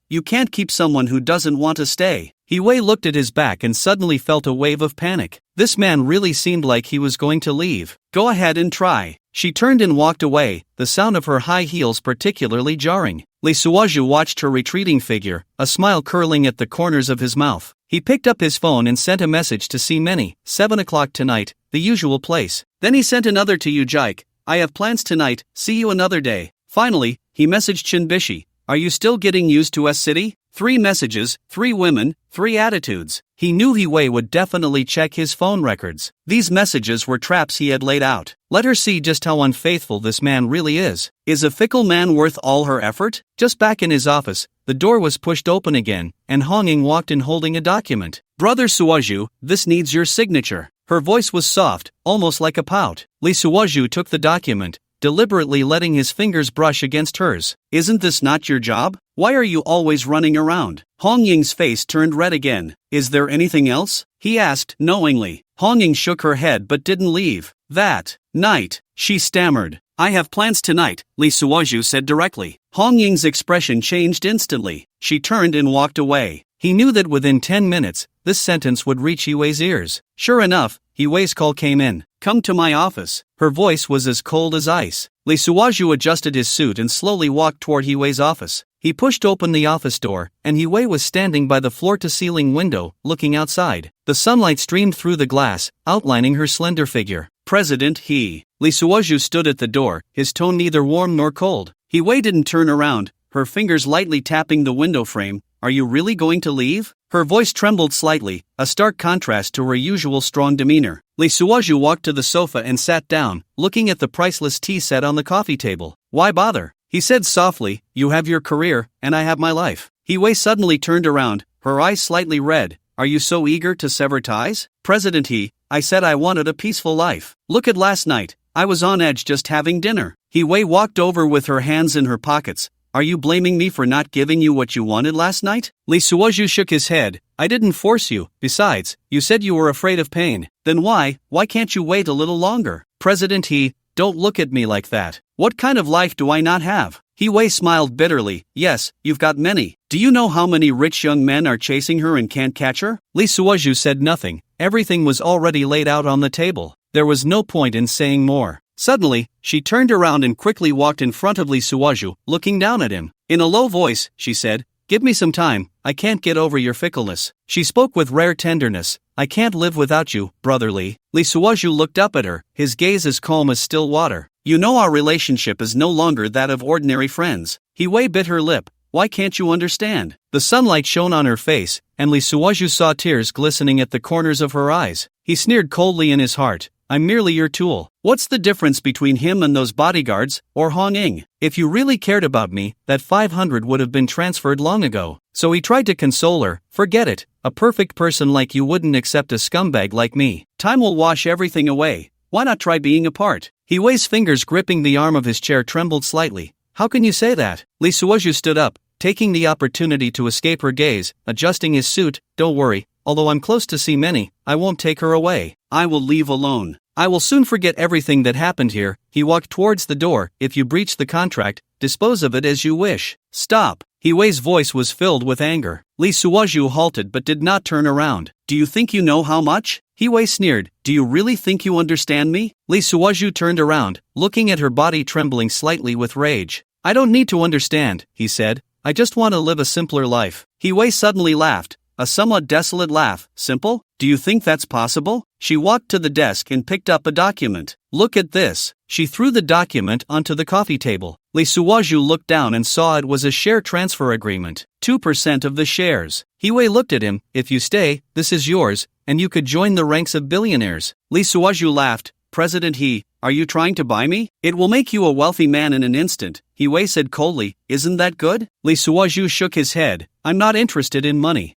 You can't keep someone who doesn't want to stay." Wei looked at his back and suddenly felt a wave of panic. This man really seemed like he was going to leave. "Go ahead and try." She turned and walked away, the sound of her high heels particularly jarring. Lee Suaju watched her retreating figure, a smile curling at the corners of his mouth. He picked up his phone and sent a message to Many, 7 o'clock tonight, the usual place. Then he sent another to Jike, "I have plans tonight, see you another day." Finally, he messaged Chen Bishi, "Are you still getting used to S-City?" 3 messages, 3 women, 3 attitudes. He knew Wei would definitely check his phone records. These messages were traps he had laid out. Let her see just how unfaithful this man really is. Is a fickle man worth all her effort? Just back in his office, the door was pushed open again, and Hong Ying walked in holding a document. "Brother Suaju, this needs your signature." Her voice was soft, almost like a pout. Lee Suaju took the document, deliberately letting his fingers brush against hers. "Isn't this not your job? Why are you always running around?" Hong Ying's face turned red again. "Is there anything else?" he asked, knowingly. Hong Ying shook her head but didn't leave. "That night," she stammered. "I have plans tonight," Lee Suaju said directly. Hong Ying's expression changed instantly. She turned and walked away. He knew that within 10 minutes, this sentence would reach Wei's ears. Sure enough, Wei's call came in. "Come to my office." Her voice was as cold as ice. Lee Suaju adjusted his suit and slowly walked toward Wei's office. He pushed open the office door, and Wei was standing by the floor-to-ceiling window, looking outside. The sunlight streamed through the glass, outlining her slender figure. "President Lee Suaju stood at the door, his tone neither warm nor cold. Wei didn't turn around, her fingers lightly tapping the window frame. "Are you really going to leave?" Her voice trembled slightly, a stark contrast to her usual strong demeanor. Lee Suoju walked to the sofa and sat down, looking at the priceless tea set on the coffee table. Why bother? He said softly, you have your career, and I have my life. He suddenly turned around, her eyes slightly red. Are you so eager to sever ties? President I said I wanted a peaceful life. Look at last night, I was on edge just having dinner. Wei walked over with her hands in her pockets. Are you blaming me for not giving you what you wanted last night? Lee Suoju shook his head. I didn't force you. Besides, you said you were afraid of pain. Then why can't you wait a little longer? President don't look at me like that. What kind of life do I not have? Wei smiled bitterly. Yes, you've got many. Do you know how many rich young men are chasing her and can't catch her? Lee Suoju said nothing. Everything was already laid out on the table. There was no point in saying more. Suddenly, she turned around and quickly walked in front of Lee Suoju, looking down at him. In a low voice, she said, give me some time, I can't get over your fickleness. She spoke with rare tenderness. I can't live without you, brother Lee. Lee Suoju looked up at her, his gaze as calm as still water. You know our relationship is no longer that of ordinary friends. Wei bit her lip. Why can't you understand? The sunlight shone on her face, and Lee Suoju saw tears glistening at the corners of her eyes. He sneered coldly in his heart. I'm merely your tool. What's the difference between him and those bodyguards, or Hong Ying? If you really cared about me, that 500 would have been transferred long ago. So he tried to console her. Forget it. A perfect person like you wouldn't accept a scumbag like me. Time will wash everything away. Why not try being apart? Wei's fingers gripping the arm of his chair trembled slightly. How can you say that? Lee Suoju stood up, taking the opportunity to escape her gaze, adjusting his suit. Don't worry. Although I'm close to see many, I won't take her away. I will leave alone. I will soon forget everything that happened here. He walked towards the door. If you breach the contract, dispose of it as you wish. Stop. Wei's voice was filled with anger. Lee Suoju halted but did not turn around. Do you think you know how much? Wei sneered. Do you really think you understand me? Lee Suoju turned around, looking at her body trembling slightly with rage. I don't need to understand, he said. I just want to live a simpler life. Wei suddenly laughed. A somewhat desolate laugh. Simple? Do you think that's possible? She walked to the desk and picked up a document. Look at this. She threw the document onto the coffee table. Lee Suoju looked down and saw it was a share transfer agreement. 2% of the shares. Wei looked at him. If you stay, this is yours, and you could join the ranks of billionaires. Lee Suoju laughed. President are you trying to buy me? It will make you a wealthy man in an instant. Wei said coldly. Isn't that good? Lee Suoju shook his head. I'm not interested in money.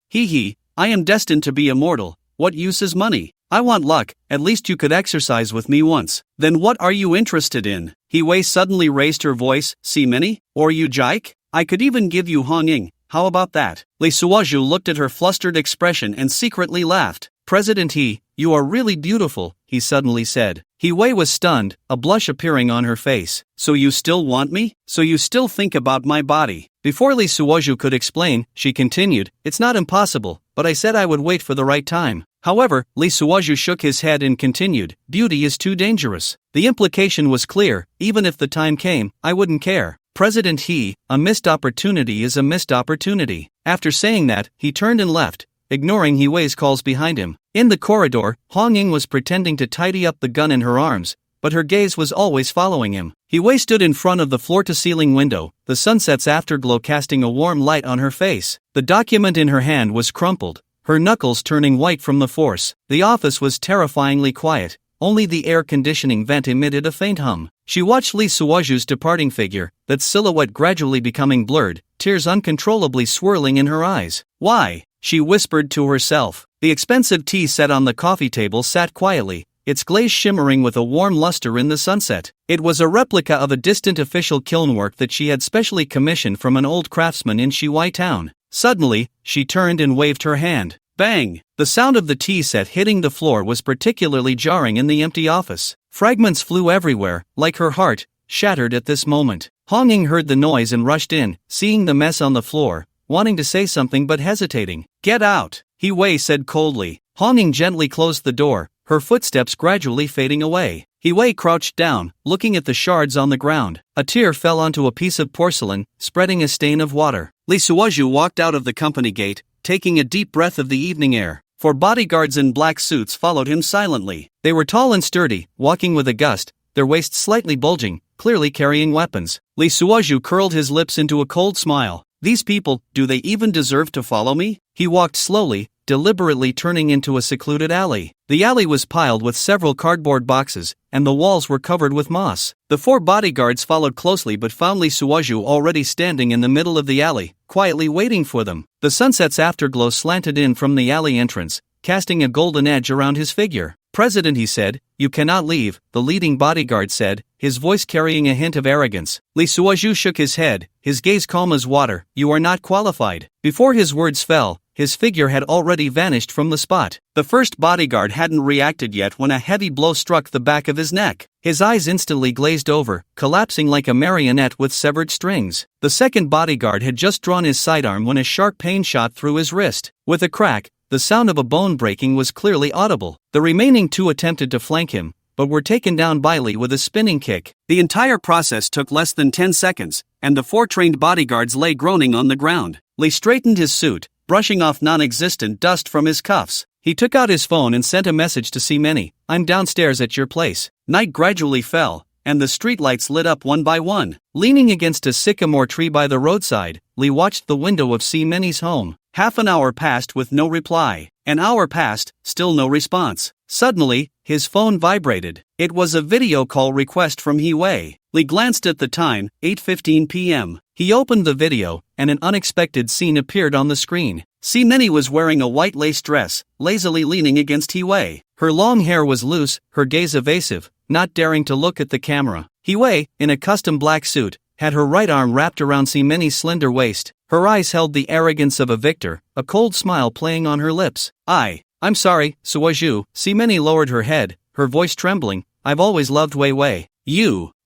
I am destined to be immortal. What use is money? I want luck. At least you could exercise with me once. Then what are you interested in? Wei suddenly raised her voice. See many? Or you jike? I could even give you Hong Ying. How about that? Lee Suoju looked at her flustered expression and secretly laughed. President you are really beautiful, he suddenly said. Wei was stunned, a blush appearing on her face. So you still want me? So you still think about my body? Before Lee Suoju could explain, she continued, it's not impossible, but I said I would wait for the right time. However, Lee Suoju shook his head and continued, beauty is too dangerous. The implication was clear, even if the time came, I wouldn't care. President a missed opportunity is a missed opportunity. After saying that, he turned and left, ignoring Wei's calls behind him. In the corridor, Hong Ying was pretending to tidy up the gun in her arms, but her gaze was always following him. Wei stood in front of the floor-to-ceiling window, the sunset's afterglow casting a warm light on her face. The document in her hand was crumpled, her knuckles turning white from the force. The office was terrifyingly quiet, only the air conditioning vent emitted a faint hum. She watched Lee Suoju's departing figure, that silhouette gradually becoming blurred, tears uncontrollably swirling in her eyes. Why? She whispered to herself. The expensive tea set on the coffee table sat quietly, its glaze shimmering with a warm luster in the sunset. It was a replica of a distant official kilnwork that she had specially commissioned from an old craftsman in Shiwai town. Suddenly, she turned and waved her hand. Bang! The sound of the tea set hitting the floor was particularly jarring in the empty office. Fragments flew everywhere, like her heart, shattered at this moment. Hong Ying heard the noise and rushed in, seeing the mess on the floor, wanting to say something but hesitating. Get out! Wei said coldly. Hong Ying gently closed the door, her footsteps gradually fading away. Wei crouched down, looking at the shards on the ground. A tear fell onto a piece of porcelain, spreading a stain of water. Lee Suoju walked out of the company gate, taking a deep breath of the evening air. 4 bodyguards in black suits followed him silently. They were tall and sturdy, walking with a gust, their waists slightly bulging, clearly carrying weapons. Lee Suoju curled his lips into a cold smile. These people, do they even deserve to follow me? He walked slowly, deliberately turning into a secluded alley. The alley was piled with several cardboard boxes, and the walls were covered with moss. The 4 bodyguards followed closely but found Lee Suoju already standing in the middle of the alley, quietly waiting for them. The sunset's afterglow slanted in from the alley entrance, casting a golden edge around his figure. "President," he said, "you cannot leave," the leading bodyguard said, his voice carrying a hint of arrogance. Lee Suoju shook his head, his gaze calm as water. "You are not qualified." Before his words fell, his figure had already vanished from the spot. The first bodyguard hadn't reacted yet when a heavy blow struck the back of his neck. His eyes instantly glazed over, collapsing like a marionette with severed strings. The second bodyguard had just drawn his sidearm when a sharp pain shot through his wrist. With a crack, the sound of a bone breaking was clearly audible. The remaining 2 attempted to flank him, but were taken down by Lee with a spinning kick. The entire process took less than 10 seconds, and the 4 trained bodyguards lay groaning on the ground. Lee straightened his suit, brushing off non-existent dust from his cuffs. He took out his phone and sent a message to See, "I'm downstairs at your place." Night gradually fell, and the streetlights lit up one by one. Leaning against a sycamore tree by the roadside, Lee watched the window of See-Many's home. Half an hour passed with no reply. An hour passed, still no response. Suddenly, his phone vibrated. It was a video call request from Hee-wei. Lee glanced at the time, 8:15 p.m. He opened the video, and an unexpected scene appeared on the screen. See-Many was wearing a white lace dress, lazily leaning against Hee-wei. Her long hair was loose, her gaze evasive, not daring to look at the camera. Hee-wei, in a custom black suit, had her right arm wrapped around See-Many's slender waist. Her eyes held the arrogance of a victor, a cold smile playing on her lips. I'm sorry, Suoju." See-Many lowered her head, her voice trembling. "I've always loved Wei Wei."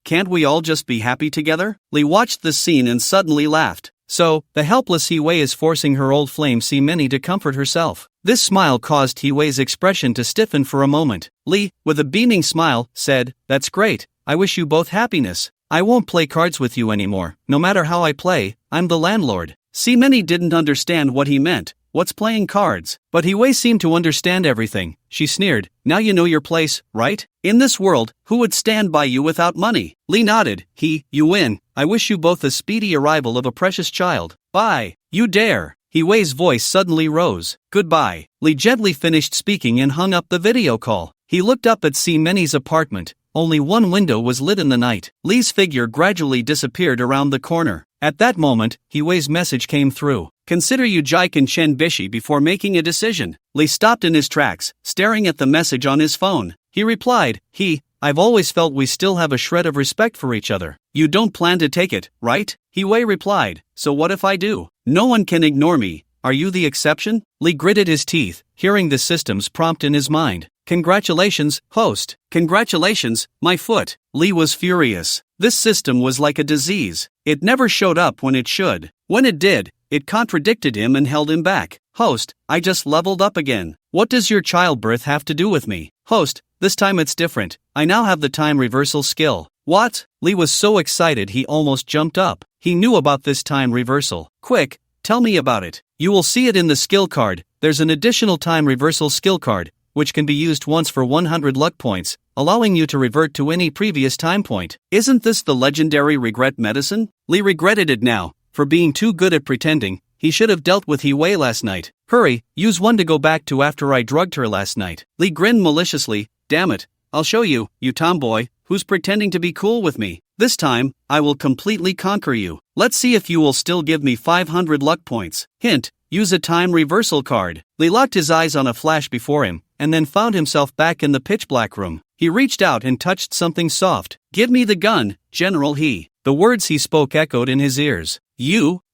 Can't we all just be happy together?" Lee watched the scene and suddenly laughed. So, the helpless Hee-wei is forcing her old flame See-Many to comfort herself. This smile caused Hee-wei's expression to stiffen for a moment. Lee, with a beaming smile, said, "That's great, I wish you both happiness. I won't play cards with you anymore. No matter how I play, I'm the landlord." See-Many didn't understand what he meant. What's playing cards? But Hee-wei seemed to understand everything. She sneered, "Now you know your place, right? In this world, who would stand by you without money?" Lee nodded. "You win. I wish you both a speedy arrival of a precious child. Bye." "You dare." Hee-wei's voice suddenly rose. "Goodbye." Lee gently finished speaking and hung up the video call. He looked up at See-Many's apartment. Only one window was lit in the night. Lee's figure gradually disappeared around the corner. At that moment, Hee-wei's message came through. "Consider Ujai and Chen Bishi before making a decision." Lee stopped in his tracks, staring at the message on his phone. He replied, I've always felt we still have a shred of respect for each other. You don't plan to take it, right?" Hee-wei replied, "So what if I do? No one can ignore me. Are you the exception?" Lee gritted his teeth, hearing the system's prompt in his mind. "Congratulations, host." "Congratulations, my foot." Lee was furious. This system was like a disease. It never showed up when it should. When it did, it contradicted him and held him back. "Host, I just leveled up again. What does your childbirth have to do with me?" "Host, this time it's different. I now have the time reversal skill." "What?" Lee was so excited he almost jumped up. He knew about this time reversal. "Quick, tell me about it." "You will see it in the skill card. There's an additional time reversal skill card, which can be used once for 100 luck points, allowing you to revert to any previous time point." "Isn't this the legendary regret medicine?" Lee regretted it now. For being too good at pretending, he should have dealt with Hee-wei last night. "Hurry, use one to go back to after I drugged her last night." Lee grinned maliciously. "Damn it, I'll show you, you tomboy, who's pretending to be cool with me. This time, I will completely conquer you. Let's see if you will still give me 500 luck points. Hint, use a time reversal card." Lee locked his eyes on a flash before him, and then found himself back in the pitch-black room. He reached out and touched something soft. "Give me the gun, General He." The words he spoke echoed in his ears.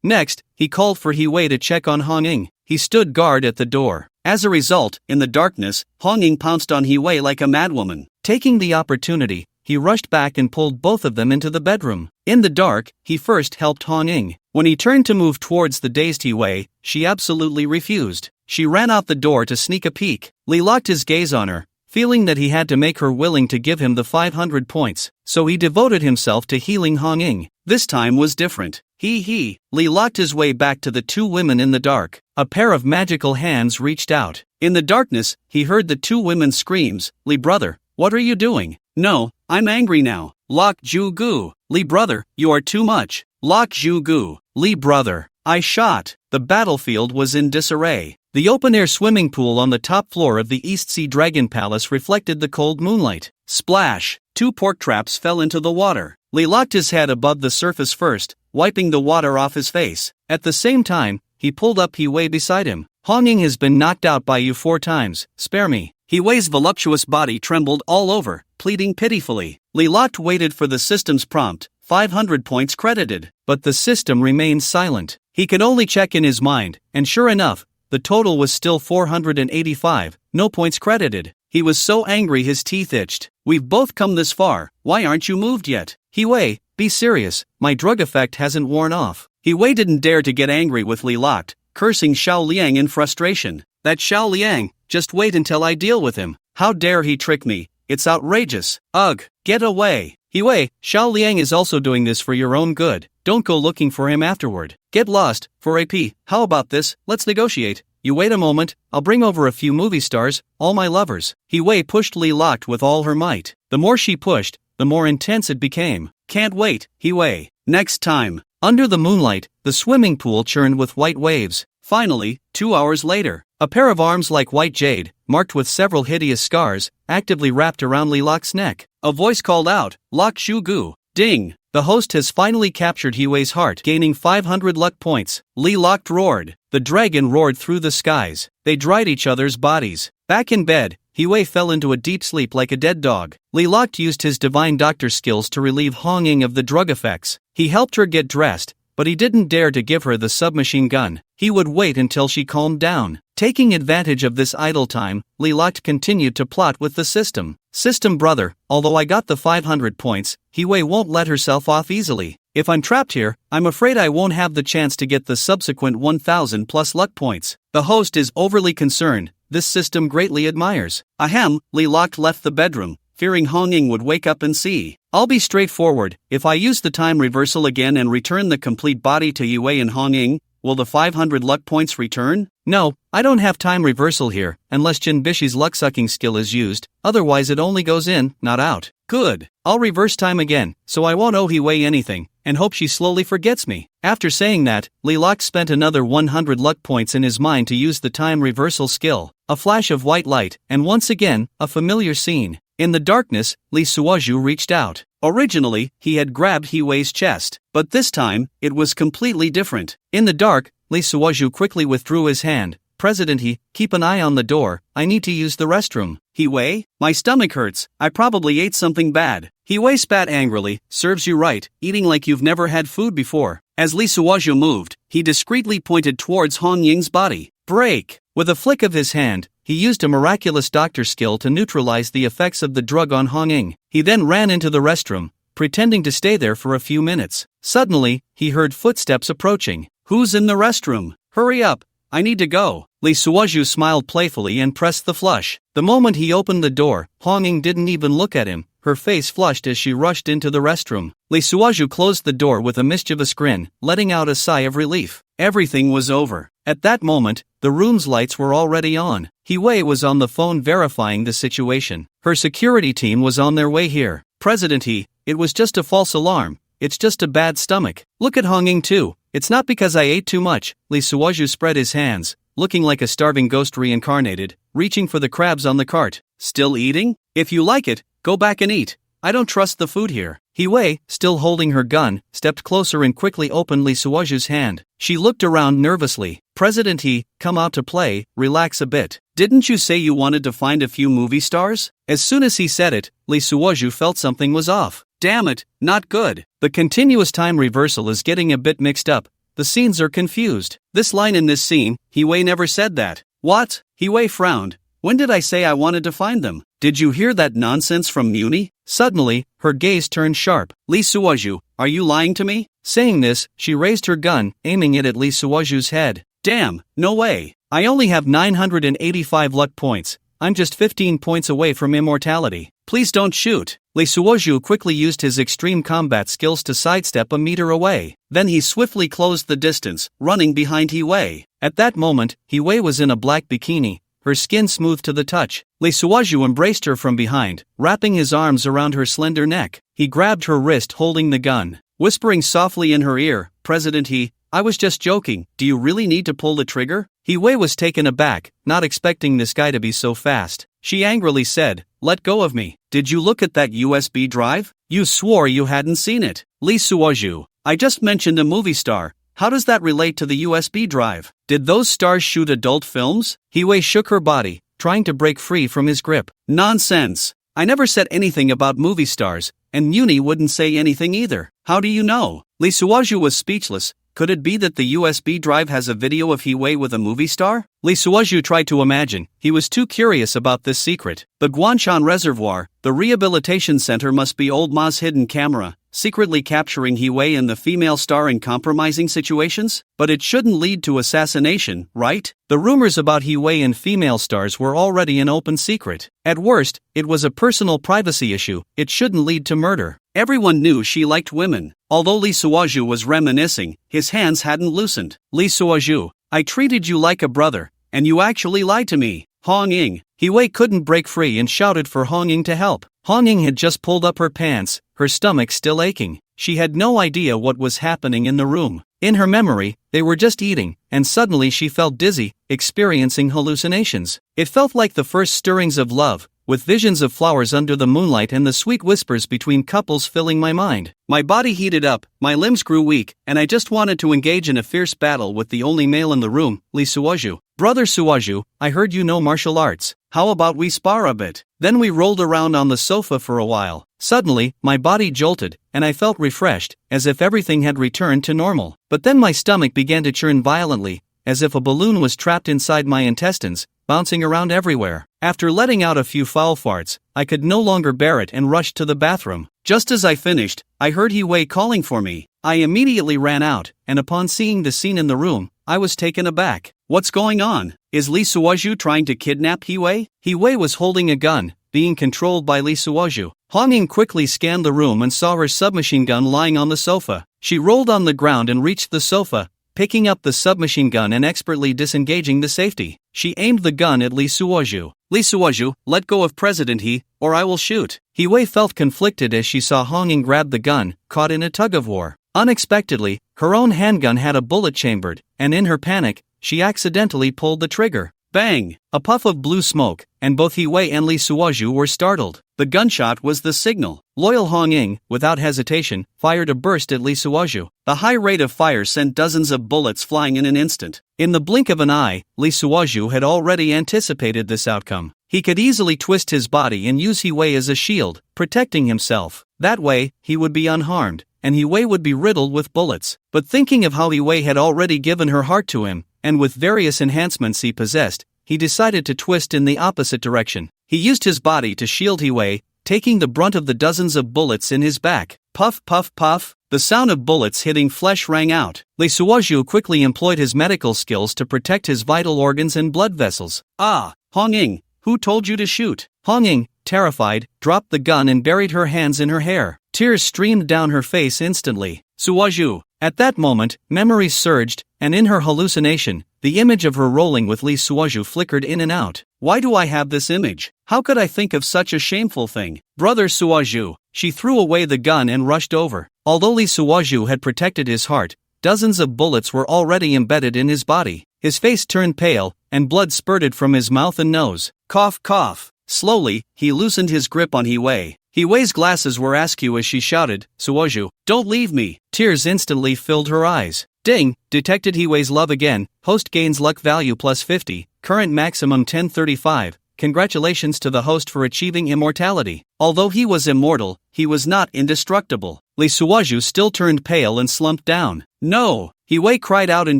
Next, he called for Hee-wei to check on Hong Ying. He stood guard at the door. As a result, in the darkness, Hong Ying pounced on Hee-wei like a madwoman. Taking the opportunity, he rushed back and pulled both of them into the bedroom. In the dark, he first helped Hong Ying. When he turned to move towards the dazed Hee-wei, she absolutely refused. She ran out the door to sneak a peek. Lee locked his gaze on her, feeling that he had to make her willing to give him the 500 points, so he devoted himself to healing Hong Ying. This time was different. Lee locked his way back to the two women in the dark. A pair of magical hands reached out. In the darkness, he heard the two women's screams. "Lee brother, what are you doing?" "No, I'm angry now." "Lok Ju-gu." "Lee brother, you are too much." "Lok Ju-gu." "Lee brother, I shot. The battlefield was in disarray. The open-air swimming pool on the top floor of the East Sea Dragon Palace reflected the cold moonlight. Splash! 2 pork traps fell into the water. Lee locked his head above the surface first, wiping the water off his face. At the same time, he pulled up He-Wei beside him. Hong-Ying has been knocked out by you 4 times, spare me. He-Wei's voluptuous body trembled all over, pleading pitifully. Lee Locht waited for the system's prompt, 500 points credited, but the system remained silent. He could only check in his mind, and sure enough, the total was still 485, no points credited. He was so angry his teeth itched. We've both come this far, why aren't you moved yet? He-Wei, be serious, my drug effect hasn't worn off. He-Wei didn't dare to get angry with Lee Locht, cursing Xiao Liang in frustration. That Xiao Liang, just wait until I deal with him. How dare he trick me? It's outrageous. Ugh, get away. He-Wei, Xiao Liang is also doing this for your own good. Don't go looking for him afterward. Get lost, for AP. How about this? Let's negotiate. You wait a moment, I'll bring over a few movie stars, all my lovers. He-Wei pushed Lee Locht with all her might. The more she pushed, the more intense it became. Can't wait, He-Wei. Next time. Under the moonlight, the swimming pool churned with white waves. Finally, 2 hours later, a pair of arms like white jade, marked with several hideous scars, actively wrapped around Lee Locht's neck. A voice called out, Lock Shu Gu. Ding! The host has finally captured He-Wei's heart, gaining 500 luck points. Lee Locht roared. The dragon roared through the skies. They dried each other's bodies. Back in bed, He-Wei fell into a deep sleep like a dead dog. Lee Locht used his divine doctor skills to relieve Hong-Ying of the drug effects. He helped her get dressed, but he didn't dare to give her the submachine gun. He would wait until she calmed down. Taking advantage of this idle time, Lee Locht continued to plot with the system. System brother, although I got the 500 points, He-Wei won't let herself off easily. If I'm trapped here, I'm afraid I won't have the chance to get the subsequent 1000 plus luck points. The host is overly concerned. This system greatly admires. Ahem, Lee Locht left the bedroom, fearing Hong-Ying would wake up and see. I'll be straightforward. If I use the time reversal again and return the complete body to He-Wei and Hong-Ying, will the 500 luck points return? No, I don't have time reversal here, unless Jinbishi's luck-sucking skill is used, otherwise it only goes in, not out. Good. I'll reverse time again, so I won't owe He-Wei anything, and hope she slowly forgets me. After saying that, Lee Locht spent another 100 luck points in his mind to use the time reversal skill. A flash of white light, and once again, a familiar scene. In the darkness, Lee Suozhu reached out. Originally, he had grabbed He-Wei's chest, but this time, it was completely different. In the dark, Lee Suozhu quickly withdrew his hand. President He, keep an eye on the door, I need to use the restroom. He-Wei, my stomach hurts, I probably ate something bad. He-Wei spat angrily, serves you right, eating like you've never had food before. As Lee Suozhu moved, he discreetly pointed towards Hong-Ying's body. Break! With a flick of his hand, he used a miraculous doctor skill to neutralize the effects of the drug on Hong-Ying. He then ran into the restroom, pretending to stay there for a few minutes. Suddenly, he heard footsteps approaching. Who's in the restroom? Hurry up, I need to go. Lee Suozhu smiled playfully and pressed the flush. The moment he opened the door, Hong-Ying didn't even look at him. Her face flushed as she rushed into the restroom. Lee Suozhu closed the door with a mischievous grin, letting out a sigh of relief. Everything was over. At that moment, the room's lights were already on. He-Wei was on the phone verifying the situation. Her security team was on their way here. President He, it was just a false alarm. It's just a bad stomach. Look at Hong-Ying too. It's not because I ate too much. Lee Suozhu spread his hands, looking like a starving ghost reincarnated, reaching for the crabs on the cart. Still eating? If you like it, go back and eat. I don't trust the food here. He-Wei, still holding her gun, stepped closer and quickly opened Lee Suozhu's hand. She looked around nervously. President He, come out to play, relax a bit. Didn't you say you wanted to find a few movie stars? As soon as he said it, Lee Suozhu felt something was off. Damn it, not good. The continuous time reversal is getting a bit mixed up. The scenes are confused. This line in this scene, He-Wei never said that. What? He-Wei frowned. When did I say I wanted to find them? Did you hear that nonsense from Muni? Suddenly, her gaze turned sharp. Lee Suozhu, are you lying to me? Saying this, she raised her gun, aiming it at Lee Suozhu's head. Damn, no way. I only have 985 luck points. I'm just 15 points away from immortality. Please don't shoot. Lee Suozhu quickly used his extreme combat skills to sidestep a meter away. Then he swiftly closed the distance, running behind He-Wei. At that moment, He-Wei was in a black bikini, her skin smooth to the touch. Lee Suozhu embraced her from behind, wrapping his arms around her slender neck. He grabbed her wrist holding the gun. Whispering softly in her ear, President He, I was just joking. Do you really need to pull the trigger? He-wei was taken aback, not expecting this guy to be so fast. She angrily said, let go of me. Did you look at that USB drive? You swore you hadn't seen it. Lee Suoju, I just mentioned a movie star. How does that relate to the USB drive? Did those stars shoot adult films? He-wei shook her body, trying to break free from his grip. Nonsense. I never said anything about movie stars, and Muni wouldn't say anything either. How do you know? Lee Suoju was speechless. Could it be that the USB drive has a video of He-wei with a movie star? Lee Suoju tried to imagine. He was too curious about this secret. The Guanshan Reservoir, the rehabilitation center, must be old Ma's hidden camera, secretly capturing He-wei and the female star in compromising situations? But it shouldn't lead to assassination, right? The rumors about He-wei and female stars were already an open secret. At worst, it was a personal privacy issue. It shouldn't lead to murder. Everyone knew she liked women. Although Lee Suoju was reminiscing, his hands hadn't loosened. Lee Suoju, I treated you like a brother, and you actually lied to me. Hong Ying. He-wei couldn't break free and shouted for Hong Ying to help. Hong Ying had just pulled up her pants, her stomach still aching. She had no idea what was happening in the room. In her memory, they were just eating, and suddenly she felt dizzy, experiencing hallucinations. It felt like the first stirrings of love, with visions of flowers under the moonlight and the sweet whispers between couples filling my mind. My body heated up, my limbs grew weak, and I just wanted to engage in a fierce battle with the only male in the room, Lee Suoju. Brother Suoju, I heard you know martial arts. How about we spar a bit? Then we rolled around on the sofa for a while. Suddenly, my body jolted, and I felt refreshed, as if everything had returned to normal. But then my stomach began to churn violently, as if a balloon was trapped inside my intestines, bouncing around everywhere. After letting out a few foul farts, I could no longer bear it and rushed to the bathroom. Just as I finished, I heard He-wei calling for me. I immediately ran out, and upon seeing the scene in the room, I was taken aback. What's going on? Is Lee Suoju trying to kidnap He-wei? He-wei was holding a gun, being controlled by Lee Suoju. Hong Ying quickly scanned the room and saw her submachine gun lying on the sofa. She rolled on the ground and reached the sofa, picking up the submachine gun and expertly disengaging the safety. She aimed the gun at Lee Suoju. Lee Suoju, let go of President He, or I will shoot. He-wei felt conflicted as she saw Hong Ying grab the gun, caught in a tug-of-war. Unexpectedly, her own handgun had a bullet chambered, and in her panic, she accidentally pulled the trigger. Bang! A puff of blue smoke, and both He-wei and Lee Suoju were startled. The gunshot was the signal. Loyal Hong Ying, without hesitation, fired a burst at Lee Suoju. The high rate of fire sent dozens of bullets flying in an instant. In the blink of an eye, Lee Suoju had already anticipated this outcome. He could easily twist his body and use He-wei as a shield, protecting himself. That way, he would be unharmed, and He-wei would be riddled with bullets. But thinking of how He-wei had already given her heart to him, and with various enhancements he possessed, he decided to twist in the opposite direction. He used his body to shield He-wei, taking the brunt of the dozens of bullets in his back. Puff, puff, puff. The sound of bullets hitting flesh rang out. Lee Suoju quickly employed his medical skills to protect his vital organs and blood vessels. Ah, Hong Ying, who told you to shoot? Hong Ying, terrified, dropped the gun and buried her hands in her hair. Tears streamed down her face instantly. Suoju. At that moment, memories surged, and in her hallucination, the image of her rolling with Lee Suoju flickered in and out. Why do I have this image? How could I think of such a shameful thing? Brother Suoju. She threw away the gun and rushed over. Although Lee Suoju had protected his heart, dozens of bullets were already embedded in his body. His face turned pale, and blood spurted from his mouth and nose. Cough, cough. Slowly, he loosened his grip on He-wei. He-wei's glasses were askew as she shouted, Suoju, don't leave me. Tears instantly filled her eyes. Ding, detected He-wei's love again. Host gains luck value plus 50, current maximum 1035. Congratulations to the host for achieving immortality. Although he was immortal, he was not indestructible. Lee Suoju still turned pale and slumped down. No! He-wei cried out in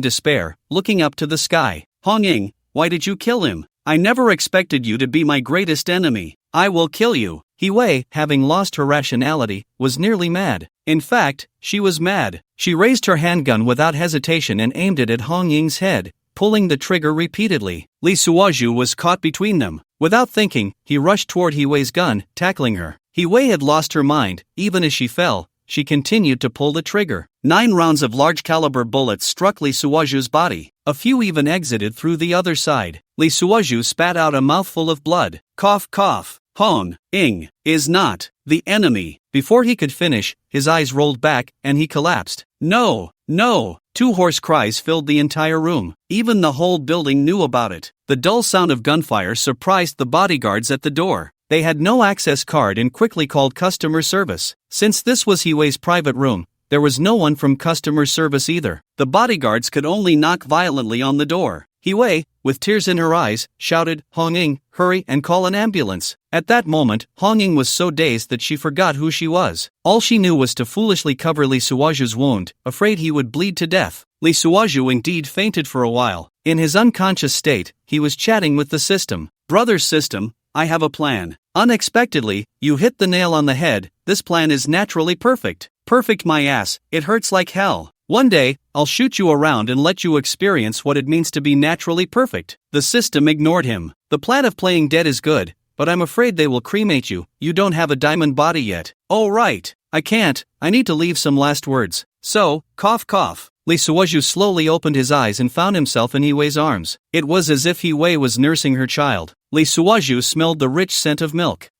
despair, looking up to the sky. Hong Ying, why did you kill him? I never expected you to be my greatest enemy. I will kill you. He-wei, having lost her rationality, was nearly mad. In fact, she was mad. She raised her handgun without hesitation and aimed it at Hong Ying's head, pulling the trigger repeatedly. Lee Suoju was caught between them. Without thinking, he rushed toward He-wei's gun, tackling her. He-wei had lost her mind. Even as she fell, she continued to pull the trigger. 9 rounds of large-caliber bullets struck Lee Suoju's body. A few even exited through the other side. Lee Suoju spat out a mouthful of blood. Cough, cough. Hong Ying is not The enemy. Before he could finish, his eyes rolled back, and he collapsed. No, no! Two hoarse cries filled the entire room. Even the whole building knew about it. The dull sound of gunfire surprised the bodyguards at the door. They had no access card and quickly called customer service. Since this was Hiwei's private room, there was no one from customer service either. The bodyguards could only knock violently on the door. Hiwei, with tears in her eyes, shouted, "Hong-ing, hurry and call an ambulance." At that moment, Hong-ing was so dazed that she forgot who she was. All she knew was to foolishly cover Lee Suaju's wound, afraid he would bleed to death. Lee Suaju indeed fainted for a while. In his unconscious state, he was chatting with the system. "Brother system, I have a plan. Unexpectedly, you hit the nail on the head. This plan is naturally perfect. Perfect my ass, it hurts like hell. One day, I'll shoot you around and let you experience what it means to be naturally perfect." The system ignored him. "The plan of playing dead is good, but I'm afraid they will cremate you. You don't have a diamond body yet." "Oh right, I can't, I need to leave some last words. So, cough cough." Lee Suaju slowly opened his eyes and found himself in Hiwei's arms. It was as if Hiwei was nursing her child. Lee Suaju smelled the rich scent of milk.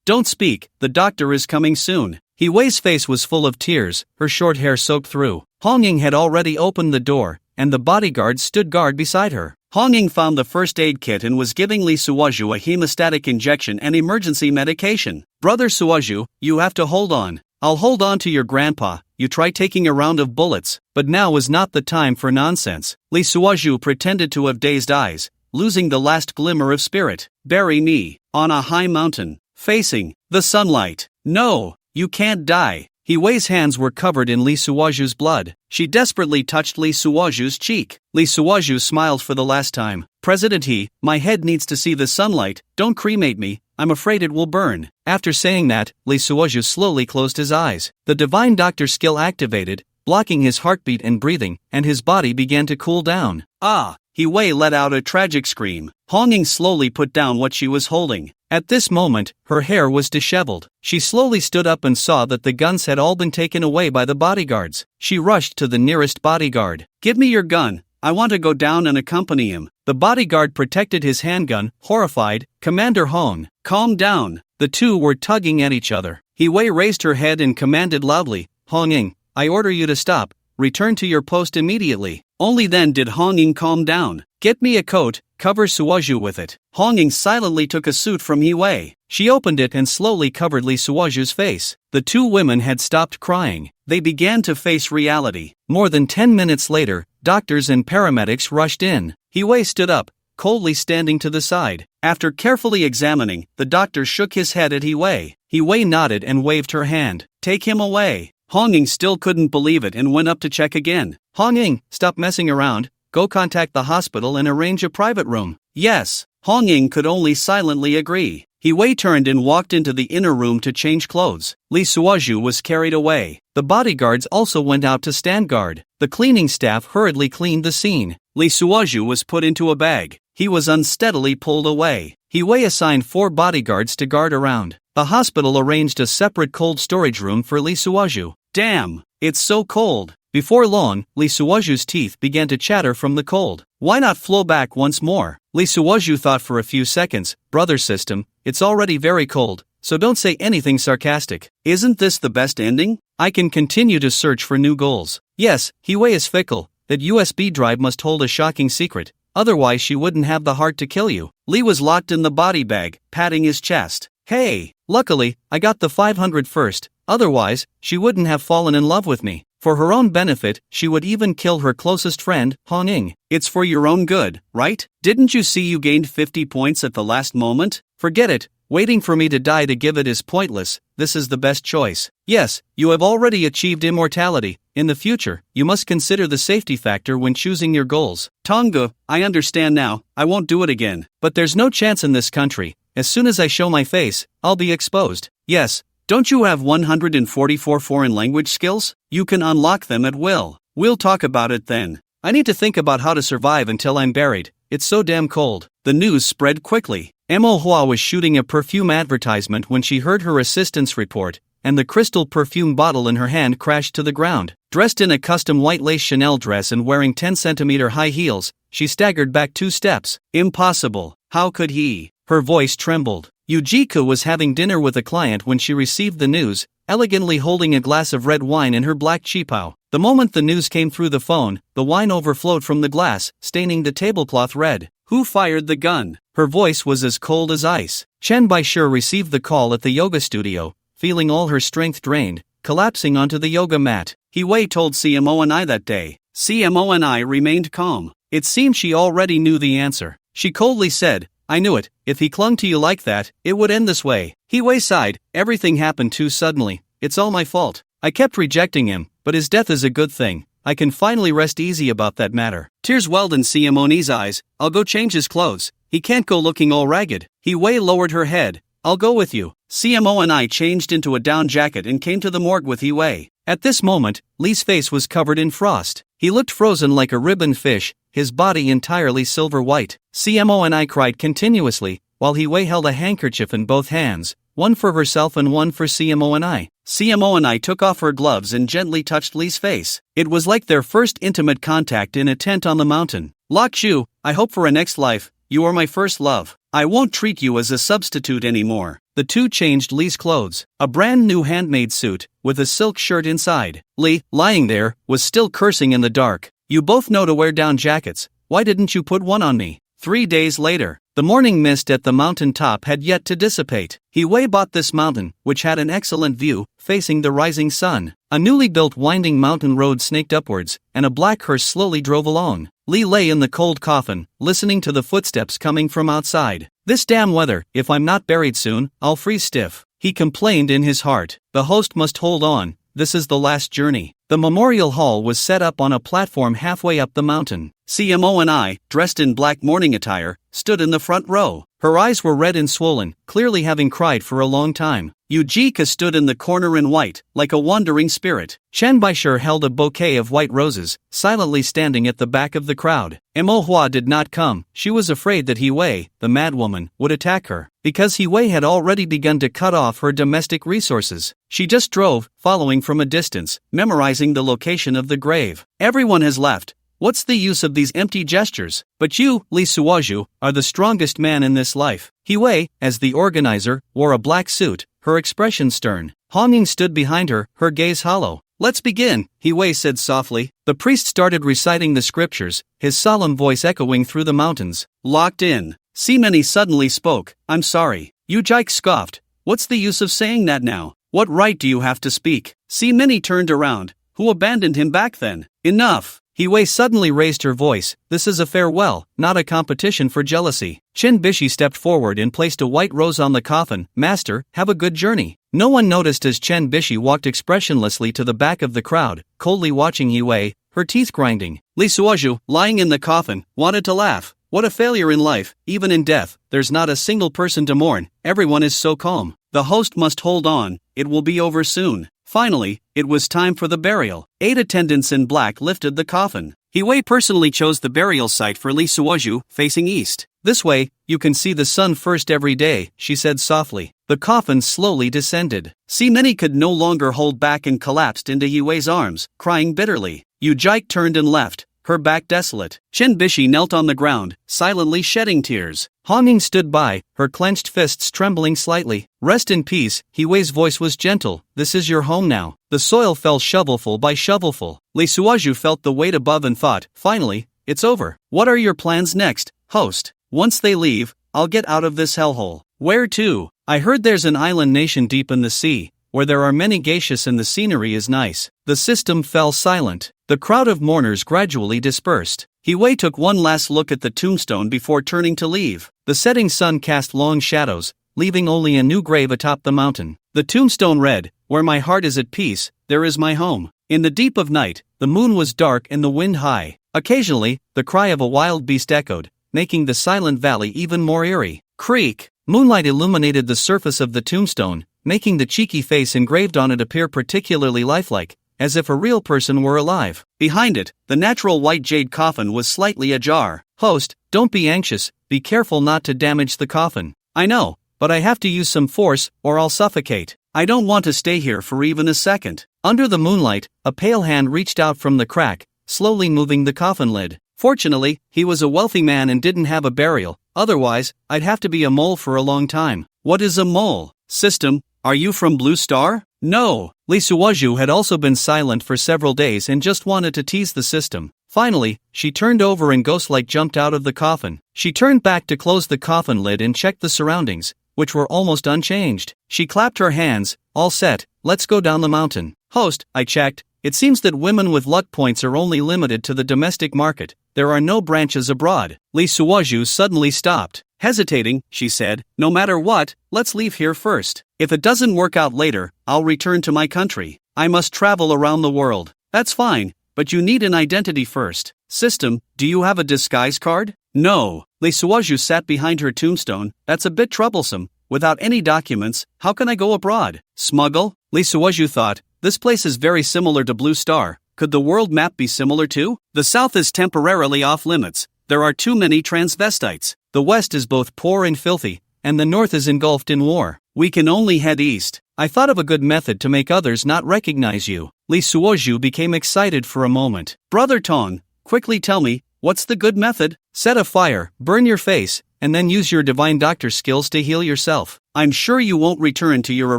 Don't speak, the doctor is coming soon." Hiwei's face was full of tears, her short hair soaked through. Hong-ing had already opened the door, and the bodyguard stood guard beside her. Hong-ing found the first aid kit and was giving Lee Suaju a hemostatic injection and emergency medication. "Brother Suaju, you have to hold on. I'll hold on to your grandpa. You try taking a round of bullets, but now was not the time for nonsense." Lee Suaju pretended to have dazed eyes, losing the last glimmer of spirit. "Bury me, on a high mountain, facing the sunlight. No, you can't die." Hiwei's hands were covered in Lee Suaju's blood. She desperately touched Lee Suaju's cheek. Lee Suaju smiled for the last time. "President my head needs to see the sunlight, don't cremate me, I'm afraid it will burn." After saying that, Lee Suaju slowly closed his eyes. The divine doctor skill activated, blocking his heartbeat and breathing, and his body began to cool down. "Ah!" Hiwei let out a tragic scream. Hong-ing slowly put down what she was holding. At this moment, her hair was disheveled. She slowly stood up and saw that the guns had all been taken away by the bodyguards. She rushed to the nearest bodyguard. "Give me your gun, I want to go down and accompany him." The bodyguard protected his handgun, horrified. "Commander Hong, calm down." The two were tugging at each other. Hiwei raised her head and commanded loudly, "Hong-ing, I order you to stop. Return to your post immediately." Only then did Hong-ing calm down. "Get me a coat, cover Suaju with it." Hong-ing silently took a suit from Hiwei. She opened it and slowly covered Lee Suaju's face. The two women had stopped crying. They began to face reality. More than 10 minutes later, doctors and paramedics rushed in. Hiwei stood up, coldly standing to the side. After carefully examining, the doctor shook his head at Hiwei. Hiwei nodded and waved her hand. "Take him away." Hong-ing still couldn't believe it and went up to check again. "Hong-ing, stop messing around. Go contact the hospital and arrange a private room." "Yes." Hong-ing could only silently agree. Hiwei turned and walked into the inner room to change clothes. Lee Suaju was carried away. The bodyguards also went out to stand guard. The cleaning staff hurriedly cleaned the scene. Lee Suaju was put into a bag. He was unsteadily pulled away. Hiwei assigned 4 bodyguards to guard around. The hospital arranged a separate cold storage room for Lee Suaju. "Damn, it's so cold." Before long, Lee Suaju's teeth began to chatter from the cold. "Why not flow back once more?" Lee Suaju thought for a few seconds. "Brother system, it's already very cold, so don't say anything sarcastic." "Isn't this the best ending? I can continue to search for new goals." "Yes, Hiwei is fickle. That USB drive must hold a shocking secret. Otherwise she wouldn't have the heart to kill you." Lee was locked in the body bag, patting his chest. "Hey, luckily, I got the 500 first. Otherwise, she wouldn't have fallen in love with me. For her own benefit, she would even kill her closest friend, Hong-ing. It's for your own good, right? Didn't you see you gained 50 points at the last moment? Forget it. Waiting for me to die to give it is pointless. This is the best choice. Yes, you have already achieved immortality. In the future, you must consider the safety factor when choosing your goals." "Tonga, I understand now. I won't do it again." "But there's no chance in this country. As soon as I show my face, I'll be exposed." "Yes. Don't you have 144 foreign language skills? You can unlock them at will. We'll talk about it then. I need to think about how to survive until I'm buried. It's so damn cold." The news spread quickly. Me.However was shooting a perfume advertisement when she heard her assistant's report, and the crystal perfume bottle in her hand crashed to the ground. Dressed in a custom white lace Chanel dress and wearing 10-centimeter high heels, she staggered back 2 steps. "Impossible. How could he?" Her voice trembled. Yujika was having dinner with a client when she received the news, elegantly holding a glass of red wine in her black qipao. The moment the news came through the phone, the wine overflowed from the glass, staining the tablecloth red. Who fired the gun? Her voice was as cold as ice. Chen Baishe received the call at the yoga studio, feeling all her strength drained, collapsing onto the yoga mat. Wei told CMO and I that day. CMO and I remained calm. It seemed she already knew the answer. She coldly said, I knew it, if he clung to you like that, it would end this way. Wei sighed, everything happened too suddenly, it's all my fault. I kept rejecting him, but his death is a good thing. I can finally rest easy about that matter. Tears welled in CMO's eyes. I'll go change his clothes. He can't go looking all ragged. Wei lowered her head. I'll go with you. CMO and I changed into a down jacket and came to the morgue with Wei. At this moment, Li's face was covered in frost. He looked frozen like a ribbon fish, his body entirely silver white. CMO and I cried continuously, while Wei held a handkerchief in both hands, one for herself and one for CMO and I. CMO and I took off her gloves and gently touched Li's face. It was like their first intimate contact in a tent on the mountain. Lok Shu, I hope for a next life, you are my first love. I won't treat you as a substitute anymore. The two changed Li's clothes, a brand new handmade suit, with a silk shirt inside. Li, lying there, was still cursing in the dark. You both know to wear down jackets, why didn't you put one on me? 3 days later. The morning mist at the mountain top had yet to dissipate. Wei bought this mountain, which had an excellent view, facing the rising sun. A newly built winding mountain road snaked upwards, and a black hearse slowly drove along. Li lay in the cold coffin, listening to the footsteps coming from outside. This damn weather, if I'm not buried soon, I'll freeze stiff. He complained in his heart. The host must hold on, this is the last journey. The memorial hall was set up on a platform halfway up the mountain. CMO and I, dressed in black mourning attire, stood in the front row. Her eyes were red and swollen, clearly having cried for a long time. Yujika stood in the corner in white, like a wandering spirit. Chen Baishe held a bouquet of white roses, silently standing at the back of the crowd. Manhwa did not come. She was afraid that Wei, the madwoman, would attack her. Because Wei had already begun to cut off her domestic resources. She just drove, following from a distance, memorizing the location of the grave. Everyone has left. What's the use of these empty gestures? But you, Li Suoju, are the strongest man in this life. Wei, as the organizer, wore a black suit, her expression stern. Honging stood behind her, her gaze hollow. Let's begin, Wei said softly. The priest started reciting the scriptures, his solemn voice echoing through the mountains. Locked in. Simeni suddenly spoke. I'm sorry. Yujike scoffed. What's the use of saying that now? What right do you have to speak? Simeni turned around. Who abandoned him back then? Enough. Wei suddenly raised her voice. This is a farewell, not a competition for jealousy. Chin Bishi stepped forward and placed a white rose on the coffin. Master, have a good journey. No one noticed as Chen Bishi walked expressionlessly to the back of the crowd, coldly watching Wei, her teeth grinding. Li Suoju, lying in the coffin, wanted to laugh. What a failure in life, even in death, there's not a single person to mourn, everyone is so calm. The host must hold on, it will be over soon. Finally, it was time for the burial. 8 attendants in black lifted the coffin. Wei personally chose the burial site for Li Suoju, facing east. This way, you can see the sun first every day, she said softly. The coffin slowly descended. Simeni could no longer hold back and collapsed into Wei's arms, crying bitterly. Yujike turned and left, her back desolate. Chin Bishi knelt on the ground, silently shedding tears. Honging stood by, her clenched fists trembling slightly. Rest in peace, Wei's voice was gentle. This is your home now. The soil fell shovelful by shovelful. Li Suoju felt the weight above and thought, finally, it's over. What are your plans next, host? Once they leave, I'll get out of this hellhole. Where to? I heard there's an island nation deep in the sea, where there are many geishas and the scenery is nice. The system fell silent. The crowd of mourners gradually dispersed. Wei took one last look at the tombstone before turning to leave. The setting sun cast long shadows, leaving only a new grave atop the mountain. The tombstone read, Where my heart is at peace, there is my home. In the deep of night, the moon was dark and the wind high. Occasionally, the cry of a wild beast echoed, making the silent valley even more eerie. Creak! Moonlight illuminated the surface of the tombstone, making the cheeky face engraved on it appear particularly lifelike, as if a real person were alive. Behind it, the natural white jade coffin was slightly ajar. Host, don't be anxious, be careful not to damage the coffin. I know, but I have to use some force, or I'll suffocate. I don't want to stay here for even a second. Under the moonlight, a pale hand reached out from the crack, slowly moving the coffin lid. Fortunately, he was a wealthy man and didn't have a burial, otherwise, I'd have to be a mole for a long time. What is a mole? System, are you from Blue Star? No. Lee Suoju had also been silent for several days and just wanted to tease the system. Finally, she turned over and ghost-like jumped out of the coffin. She turned back to close the coffin lid and checked the surroundings, which were almost unchanged. She clapped her hands. All set, let's go down the mountain. Host, I checked. It seems that women with luck points are only limited to the domestic market. There are no branches abroad. Lee Suoju suddenly stopped. Hesitating, she said, no matter what, let's leave here first. If it doesn't work out later, I'll return to my country. I must travel around the world. That's fine, but you need an identity first. System, do you have a disguise card? No. Lee Suoju sat behind her tombstone. That's a bit troublesome. Without any documents, how can I go abroad? Smuggle? Lee Suoju thought, this place is very similar to Blue Star. Could the world map be similar too? The south is temporarily off limits. There are too many transvestites. The west is both poor and filthy, and the north is engulfed in war. We can only head east. I thought of a good method to make others not recognize you. Lee Suoju became excited for a moment. Brother Tong, quickly tell me, what's the good method? Set a fire, burn your face, and then use your divine doctor skills to heal yourself. I'm sure you won't return to your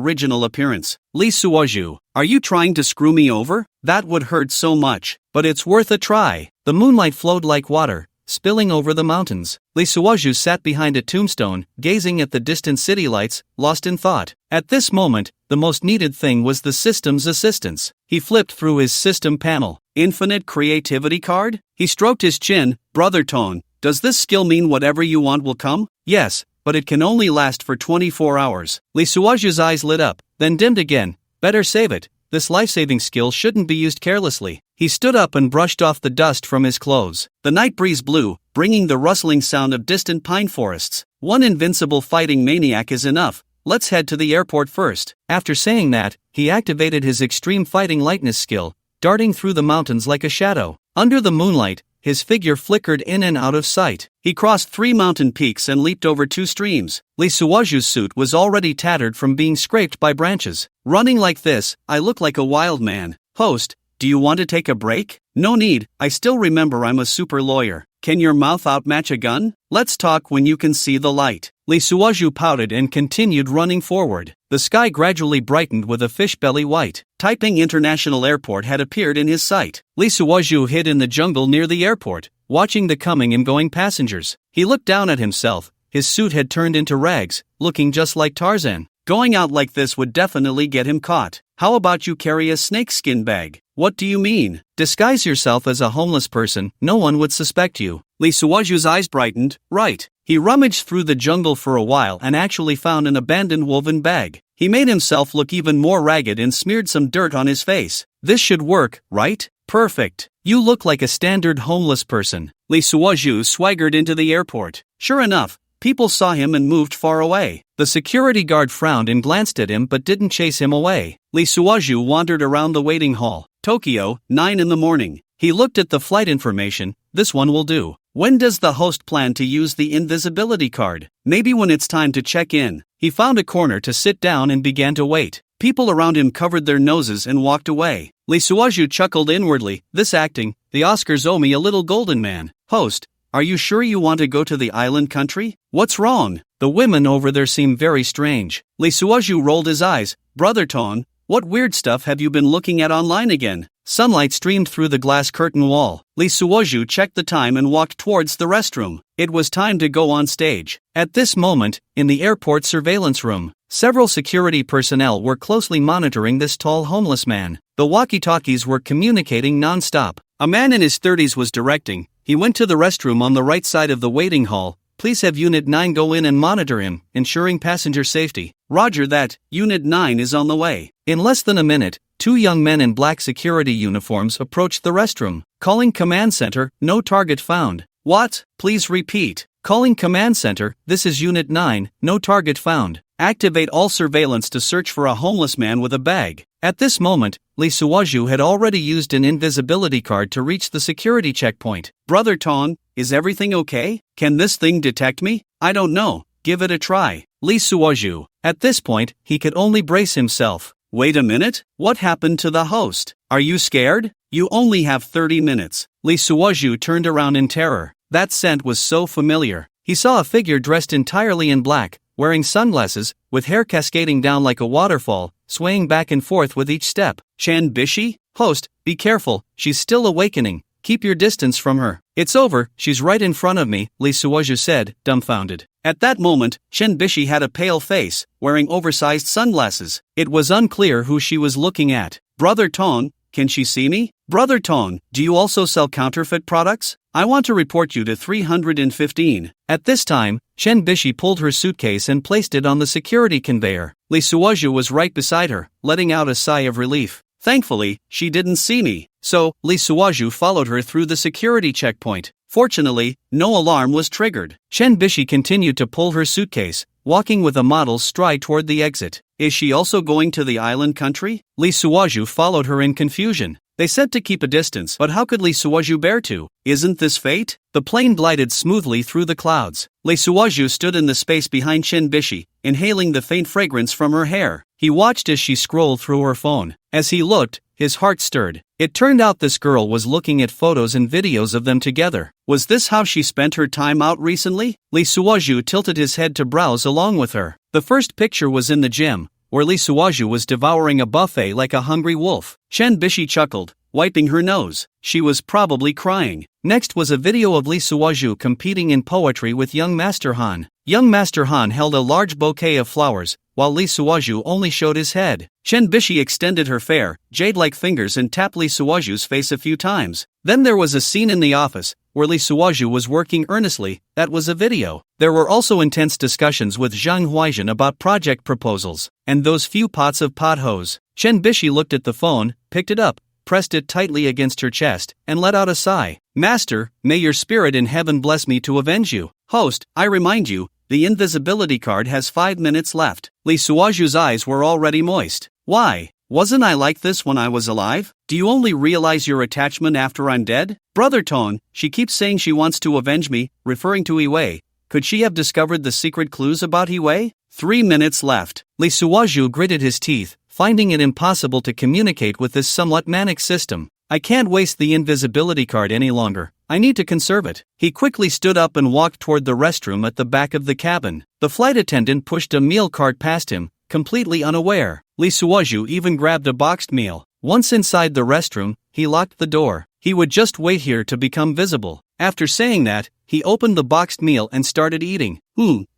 original appearance. Lee Suoju, are you trying to screw me over? That would hurt so much, but it's worth a try. The moonlight flowed like water, spilling over the mountains. Lee Suoju sat behind a tombstone, gazing at the distant city lights, lost in thought. At this moment, the most needed thing was the system's assistance. He flipped through his system panel. Infinite creativity card? He stroked his chin. Brother Tone, does this skill mean whatever you want will come? Yes, but it can only last for 24 hours. Lee Suoju's eyes lit up, then dimmed again. Better save it. This life-saving skill shouldn't be used carelessly. He stood up and brushed off the dust from his clothes. The night breeze blew, bringing the rustling sound of distant pine forests. One invincible fighting maniac is enough. Let's head to the airport first. After saying that, he activated his extreme fighting lightness skill, darting through the mountains like a shadow. Under the moonlight, his figure flickered in and out of sight. He crossed 3 mountain peaks and leaped over 2 streams. Lee Suoju's suit was already tattered from being scraped by branches. Running like this, I look like a wild man. Host, do you want to take a break? No need, I still remember I'm a super lawyer. Can your mouth outmatch a gun? Let's talk when you can see the light. Lee Suoju pouted and continued running forward. The sky gradually brightened with a fish belly white. Taiping International Airport had appeared in his sight. Lee Suoju hid in the jungle near the airport, watching the coming and going passengers. He looked down at himself. His suit had turned into rags, looking just like Tarzan. Going out like this would definitely get him caught. How about you carry a snakeskin bag? What do you mean? Disguise yourself as a homeless person, no one would suspect you. Lee Suoju's eyes brightened. Right. He rummaged through the jungle for a while and actually found an abandoned woven bag. He made himself look even more ragged and smeared some dirt on his face. This should work, right? Perfect. You look like a standard homeless person. Lee Suoju swaggered into the airport. Sure enough, people saw him and moved far away. The security guard frowned and glanced at him but didn't chase him away. Lee Suoju wandered around the waiting hall. Tokyo, 9 in the morning. He looked at the flight information. This one will do. When does the host plan to use the invisibility card? Maybe when it's time to check in. He found a corner to sit down and began to wait. People around him covered their noses and walked away. Lee Suoju chuckled inwardly. This acting, the Oscars owe me a little golden man. Host, are you sure you want to go to the island country? What's wrong? The women over there seem very strange. Lee Suoju rolled his eyes. Brother Ton, what weird stuff have you been looking at online again? Sunlight streamed through the glass curtain wall. Lee Suoju checked the time and walked towards the restroom. It was time to go on stage. At this moment, in the airport surveillance room, several security personnel were closely monitoring this tall homeless man. The walkie-talkies were communicating non-stop. A man in his 30s was directing. He went to the restroom on the right side of the waiting hall. Please have Unit 9 go in and monitor him, ensuring passenger safety. Roger that, Unit 9 is on the way. In less than a minute, 2 young men in black security uniforms approached the restroom. Calling command center, no target found. What? Please repeat. Calling command center, this is Unit 9, no target found. Activate all surveillance to search for a homeless man with a bag. At this moment, Lee Suoju had already used an invisibility card to reach the security checkpoint. Brother Ton, is everything okay? Can this thing detect me? I don't know. Give it a try. Lee Suoju. At this point, he could only brace himself. Wait a minute, what happened to the host? Are you scared? You only have 30 minutes. Lee Suoju turned around in terror. That scent was so familiar. He saw a figure dressed entirely in black, wearing sunglasses, with hair cascading down like a waterfall, swaying back and forth with each step. Chan Bishi? Host, be careful, she's still awakening. Keep your distance from her. It's over, she's right in front of me, Lee Suoju said, dumbfounded. At that moment, Chen Bishi had a pale face, wearing oversized sunglasses. It was unclear who she was looking at. Brother Tong, can she see me? Brother Tong, do you also sell counterfeit products? I want to report you to 315. At this time, Chen Bishi pulled her suitcase and placed it on the security conveyor. Lee Suoju was right beside her, letting out a sigh of relief. Thankfully, she didn't see me, so Lee Suoju followed her through the security checkpoint. Fortunately, no alarm was triggered. Chen Bishi continued to pull her suitcase, walking with a model's stride toward the exit. Is she also going to the island country? Lee Suoju followed her in confusion. They said to keep a distance, but how could Lee Suoju bear to? Isn't this fate? The plane glided smoothly through the clouds. Lee Suoju stood in the space behind Chen Bishi, inhaling the faint fragrance from her hair. He watched as she scrolled through her phone. As he looked, his heart stirred. It turned out this girl was looking at photos and videos of them together. Was this how she spent her time out recently? Lee Suoju tilted his head to browse along with her. The first picture was in the gym, where Lee Suoju was devouring a buffet like a hungry wolf. Chen Bishi chuckled, wiping her nose. She was probably crying. Next was a video of Lee Suoju competing in poetry with young Master Han. Young Master Han held a large bouquet of flowers, while Lee Suoju only showed his head. Chen Bishi extended her fair, jade-like fingers and tapped Lee Suoju's face a few times. Then there was a scene in the office, where Lee Suoju was working earnestly. That was a video. There were also intense discussions with Zhang Huaijin about project proposals, and those few pots of potholes. Chen Bishi looked at the phone, picked it up, pressed it tightly against her chest, and let out a sigh. Master, may your spirit in heaven bless me to avenge you. Host, I remind you, the invisibility card has 5 minutes left. Lee Suoju's eyes were already moist. Why? Wasn't I like this when I was alive? Do you only realize your attachment after I'm dead? Brother Tong, she keeps saying she wants to avenge me, referring to Yiwei. Could she have discovered the secret clues about Yiwei? 3 minutes left. Lee Suoju gritted his teeth, finding it impossible to communicate with this somewhat manic system. I can't waste the invisibility card any longer. I need to conserve it. He quickly stood up and walked toward the restroom at the back of the cabin. The flight attendant pushed a meal cart past him, completely unaware. Lee Suoju even grabbed a boxed meal. Once inside the restroom, he locked the door. He would just wait here to become visible. After saying that, he opened the boxed meal and started eating.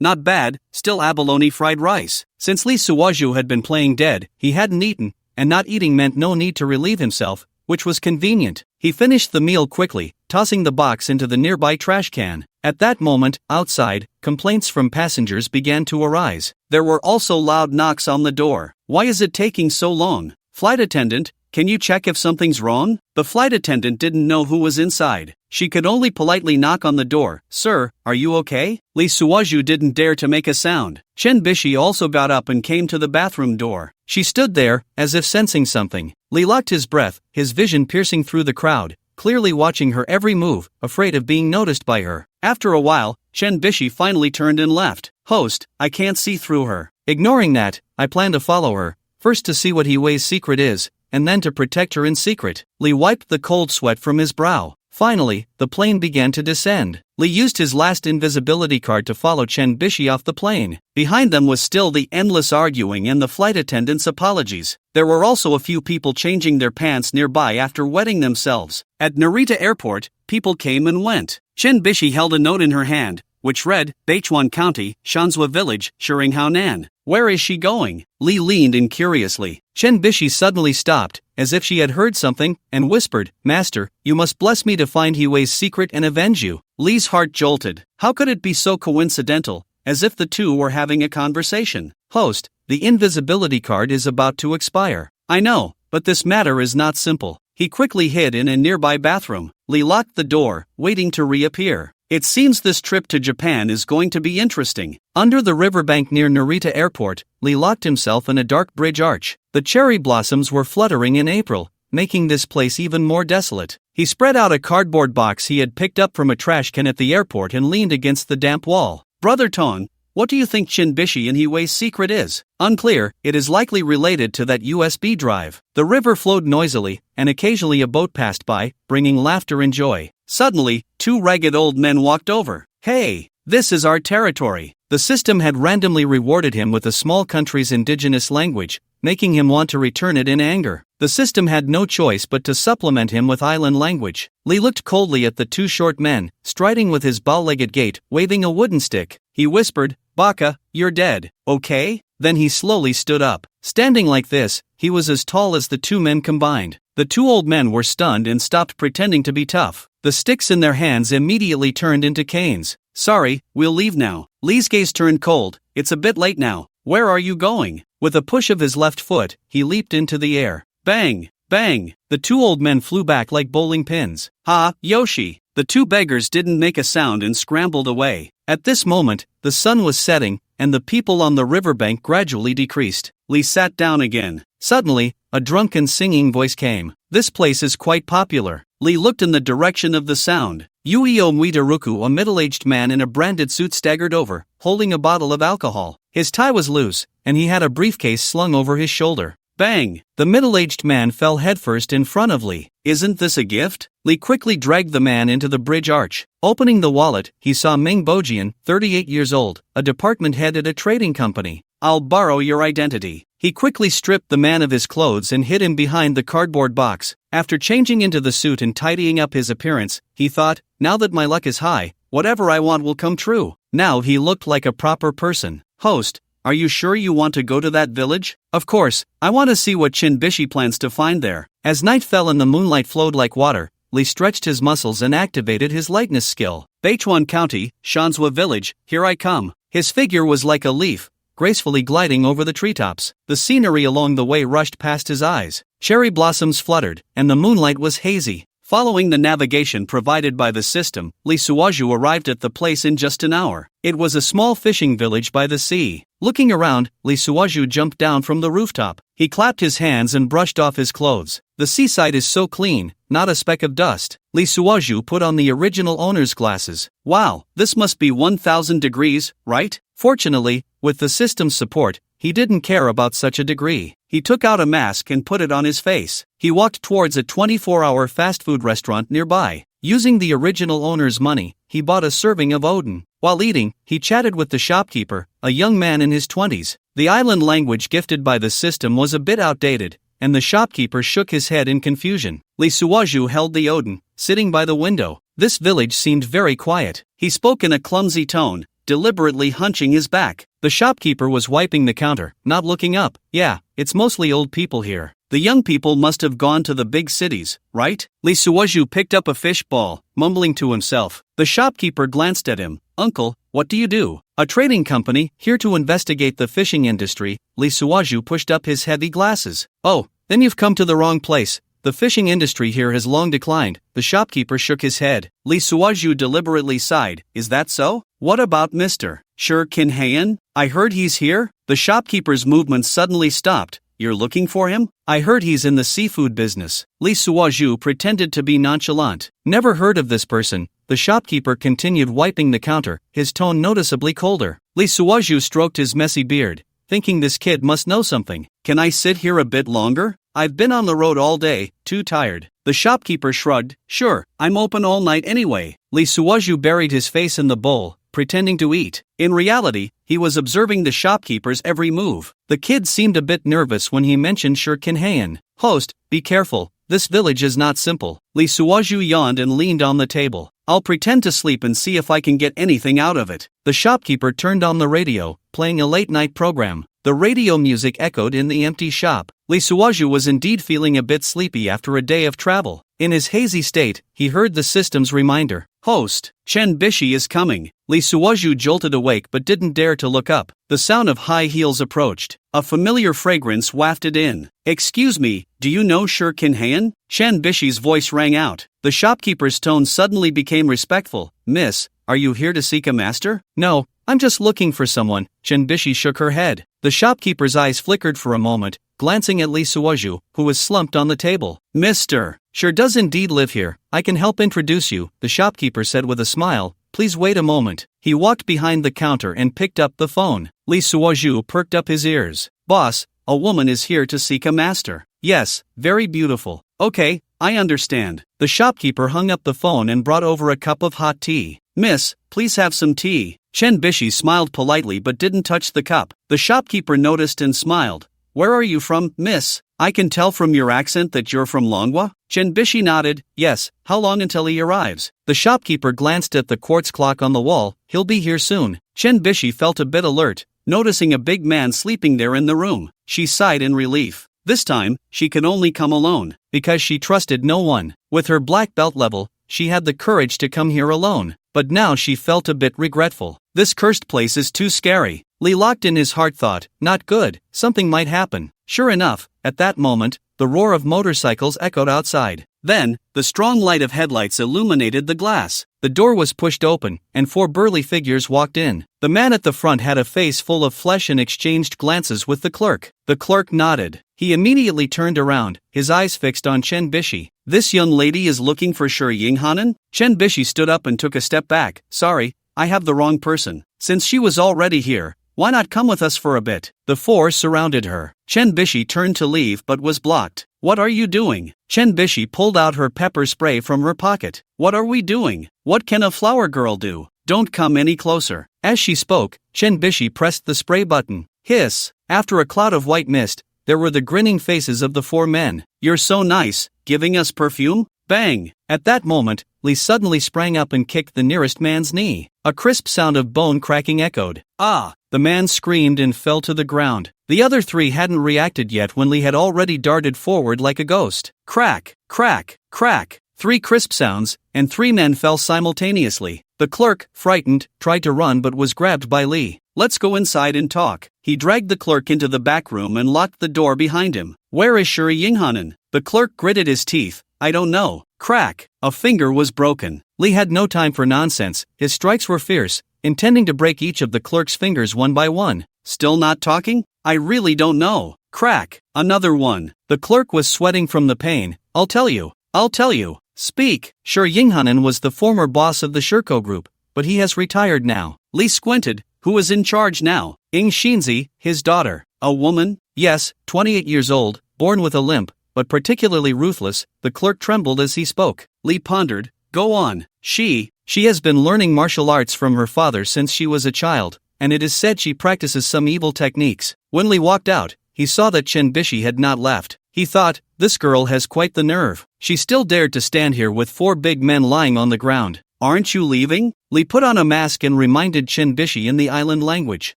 Not bad, still abalone fried rice. Since Lee Suoju had been playing dead, he hadn't eaten, and not eating meant no need to relieve himself, which was convenient. He finished the meal quickly, tossing the box into the nearby trash can. At that moment, outside, complaints from passengers began to arise. There were also loud knocks on the door. Why is it taking so long? Flight attendant, can you check if something's wrong? The flight attendant didn't know who was inside. She could only politely knock on the door. Sir, are you okay? Lee Suoju didn't dare to make a sound. Chen Bishi also got up and came to the bathroom door. She stood there, as if sensing something. Lee locked his breath, his vision piercing through the crowd, clearly watching her every move, afraid of being noticed by her. After a while, Chen Bishi finally turned and left. Host, I can't see through her. Ignoring that, I plan to follow her, first to see what Yiwei's secret is, and then to protect her in secret. Lee wiped the cold sweat from his brow. Finally, the plane began to descend. Lee used his last invisibility card to follow Chen Bishi off the plane. Behind them was still the endless arguing and the flight attendant's apologies. There were also a few people changing their pants nearby after wetting themselves. At Narita Airport, people came and went. Chen Bishi held a note in her hand, which read, Beichuan County, Shanzhua Village, Shiringhaonan. Where is she going? Lee leaned in curiously. Chen Bishi suddenly stopped, as if she had heard something, and whispered, Master, you must bless me to find Yiwei's secret and avenge you. Lee's heart jolted. How could it be so coincidental, as if the two were having a conversation? Host, the invisibility card is about to expire. I know, but this matter is not simple. He quickly hid in a nearby bathroom. Lee locked the door, waiting to reappear. It seems this trip to Japan is going to be interesting. Under the riverbank near Narita Airport, Lee locked himself in a dark bridge arch. The cherry blossoms were fluttering in April, making this place even more desolate. He spread out a cardboard box he had picked up from a trash can at the airport and leaned against the damp wall. Brother Tong, what do you think Chen Bishi and Yiwei's secret is? Unclear, it is likely related to that USB drive. The river flowed noisily, and occasionally a boat passed by, bringing laughter and joy. Suddenly, two ragged old men walked over. Hey, this is our territory. The system had randomly rewarded him with a small country's indigenous language, making him want to return it in anger. The system had no choice but to supplement him with island language. Lee looked coldly at the two short men, striding with his bow-legged gait, waving a wooden stick. He whispered, "Baka, you're dead, okay?" Then he slowly stood up. Standing like this, he was as tall as the two men combined. The two old men were stunned and stopped pretending to be tough. The sticks in their hands immediately turned into canes. "Sorry, we'll leave now." Lee's gaze turned cold. "It's a bit late now. Where are you going?" With a push of his left foot, he leaped into the air. Bang! Bang! The two old men flew back like bowling pins. "Ha, Yoshi!" The two beggars didn't make a sound and scrambled away. At this moment, the sun was setting, and the people on the riverbank gradually decreased. Lee sat down again. Suddenly, a drunken singing voice came. "This place is quite popular." Lee looked in the direction of the sound. Yuio Muidaruku, a middle-aged man in a branded suit, staggered over, holding a bottle of alcohol. His tie was loose, and he had a briefcase slung over his shoulder. Bang! The middle-aged man fell headfirst in front of Lee. "Isn't this a gift?" Lee quickly dragged the man into the bridge arch. Opening the wallet, he saw Ming Bojian, 38 years old, a department head at a trading company. "I'll borrow your identity." He quickly stripped the man of his clothes and hid him behind the cardboard box. After changing into the suit and tidying up his appearance, he thought, "Now that my luck is high, whatever I want will come true." Now he looked like a proper person. "Host, are you sure you want to go to that village?" "Of course, I want to see what Chinbishi plans to find there." As night fell and the moonlight flowed like water, Lee stretched his muscles and activated his lightness skill. "Beichuan County, Shanzhua Village, here I come." His figure was like a leaf, gracefully gliding over the treetops. The scenery along the way rushed past his eyes. Cherry blossoms fluttered, and the moonlight was hazy. Following the navigation provided by the system, Lee Suwaju arrived at the place in just an hour. It was a small fishing village by the sea. Looking around, Lee Suwaju jumped down from the rooftop. He clapped his hands and brushed off his clothes. "The seaside is so clean, not a speck of dust." Lee Suwaju put on the original owner's glasses. "Wow, this must be 1000 degrees, right?" Fortunately, with the system's support, he didn't care about such a degree. He took out a mask and put it on his face. He walked towards a 24-hour fast food restaurant nearby. Using the original owner's money, he bought a serving of oden. While eating, he chatted with the shopkeeper, a young man in his 20s. The island language gifted by the system was a bit outdated, and the shopkeeper shook his head in confusion. Lee Suwaju held the oden, sitting by the window. This village seemed very quiet. He spoke in a clumsy tone, deliberately hunching his back. The shopkeeper was wiping the counter, not looking up. "Yeah, it's mostly old people here. The young people must have gone to the big cities, right?" Lee Suwaju picked up a fish ball, mumbling to himself. The shopkeeper glanced at him. "Uncle, what do you do?" "A trading company, here to investigate the fishing industry." Lee Suwaju pushed up his heavy glasses. "Oh, then you've come to the wrong place. The fishing industry here has long declined." The shopkeeper shook his head. Lee Suwaju deliberately sighed. "Is that so? What about Mr. Sher Kinhayan? I heard he's here." The shopkeeper's movements suddenly stopped. "You're looking for him?" "I heard he's in the seafood business." Lee Suwaju pretended to be nonchalant. "Never heard of this person." The shopkeeper continued wiping the counter, his tone noticeably colder. Lee Suwaju stroked his messy beard, thinking this kid must know something. "Can I sit here a bit longer? I've been on the road all day, too tired." The shopkeeper shrugged. "Sure, I'm open all night anyway." Lee Suwaju buried his face in the bowl, pretending to eat. In reality, he was observing the shopkeeper's every move. The kid seemed a bit nervous when he mentioned Sher Kinhayan. "Host, be careful, this village is not simple." Lee Suwaju yawned and leaned on the table. "I'll pretend to sleep and see if I can get anything out of it." The shopkeeper turned on the radio, playing a late-night program. The radio music echoed in the empty shop. Lee Suwaju was indeed feeling a bit sleepy after a day of travel. In his hazy state, he heard the system's reminder. "Host, Chen Bishi is coming." Lee Suwaju jolted awake but didn't dare to look up. The sound of high heels approached. A familiar fragrance wafted in. "Excuse me, do you know Sher Kinhayan?" Chen Bishi's voice rang out. The shopkeeper's tone suddenly became respectful. "Miss, are you here to seek a master?" "No, I'm just looking for someone." Chen Bishi shook her head. The shopkeeper's eyes flickered for a moment, glancing at Lee Suwaju, who was slumped on the table. "Mr. Sher does indeed live here. I can help introduce you," the shopkeeper said with a smile. "Please wait a moment." He walked behind the counter and picked up the phone. Lee Suwaju perked up his ears. "Boss, a woman is here to seek a master." "Yes, very beautiful." "Okay, I understand." The shopkeeper hung up the phone and brought over a cup of hot tea. "Miss, please have some tea." Chen Bishi smiled politely but didn't touch the cup. The shopkeeper noticed and smiled. "Where are you from, miss? I can tell from your accent that you're from Longwa." Chen Bishi nodded. "Yes, how long until he arrives?" The shopkeeper glanced at the quartz clock on the wall. "He'll be here soon." Chen Bishi felt a bit alert, noticing a big man sleeping there in the room. She sighed in relief. This time, she could only come alone, because she trusted no one. With her black belt level, she had the courage to come here alone, but now she felt a bit regretful. This cursed place is too scary. Lee locked in his heart thought, not good, something might happen. Sure enough, at that moment, the roar of motorcycles echoed outside. Then, the strong light of headlights illuminated the glass. The door was pushed open, and 4 burly figures walked in. The man at the front had a face full of flesh and exchanged glances with the clerk. The clerk nodded. He immediately turned around, his eyes fixed on Chen Bishi. "This young lady is looking for Shi Yinghanan?" Chen Bishi stood up and took a step back. "Sorry, I have the wrong person. Since she was already here, why not come with us for a bit?" The 4 surrounded her. Chen Bishi turned to leave but was blocked. "What are you doing?" Chen Bishi pulled out her pepper spray from her pocket. "What are we doing? What can a flower girl do? Don't come any closer." As she spoke, Chen Bishi pressed the spray button. Hiss! After a cloud of white mist, there were the grinning faces of the 4 men. "You're so nice, giving us perfume?" Bang! At that moment, Lee suddenly sprang up and kicked the nearest man's knee. A crisp sound of bone cracking echoed. "Ah!" The man screamed and fell to the ground. The other 3 hadn't reacted yet when Lee had already darted forward like a ghost. Crack! Crack! Crack! 3 crisp sounds, and 3 men fell simultaneously. The clerk, frightened, tried to run but was grabbed by Lee. "Let's go inside and talk." He dragged the clerk into the back room and locked the door behind him. "Where is Shi Yinghanan?" The clerk gritted his teeth. "I don't know." Crack! A finger was broken. Lee had no time for nonsense. His strikes were fierce, intending to break each of the clerk's fingers one by one. "Still not talking? I really don't know." Crack! Another one. The clerk was sweating from the pain. "I'll tell you. I'll tell you. Speak." Shi Yinghanan was the former boss of the Shirko group, but he has retired now. Lee squinted. Who is in charge now? Ing Shinzi, his daughter. A woman? Yes, 28 years old, born with a limp, but particularly ruthless. The clerk trembled as he spoke. Lee pondered. "Go on." She has been learning martial arts from her father since she was a child, and it is said she practices some evil techniques. When Lee walked out, he saw that Chen Bishi had not left. He thought, this girl has quite the nerve. She still dared to stand here with 4 big men lying on the ground. "Aren't you leaving?" Lee put on a mask and reminded Chen Bishi in the island language.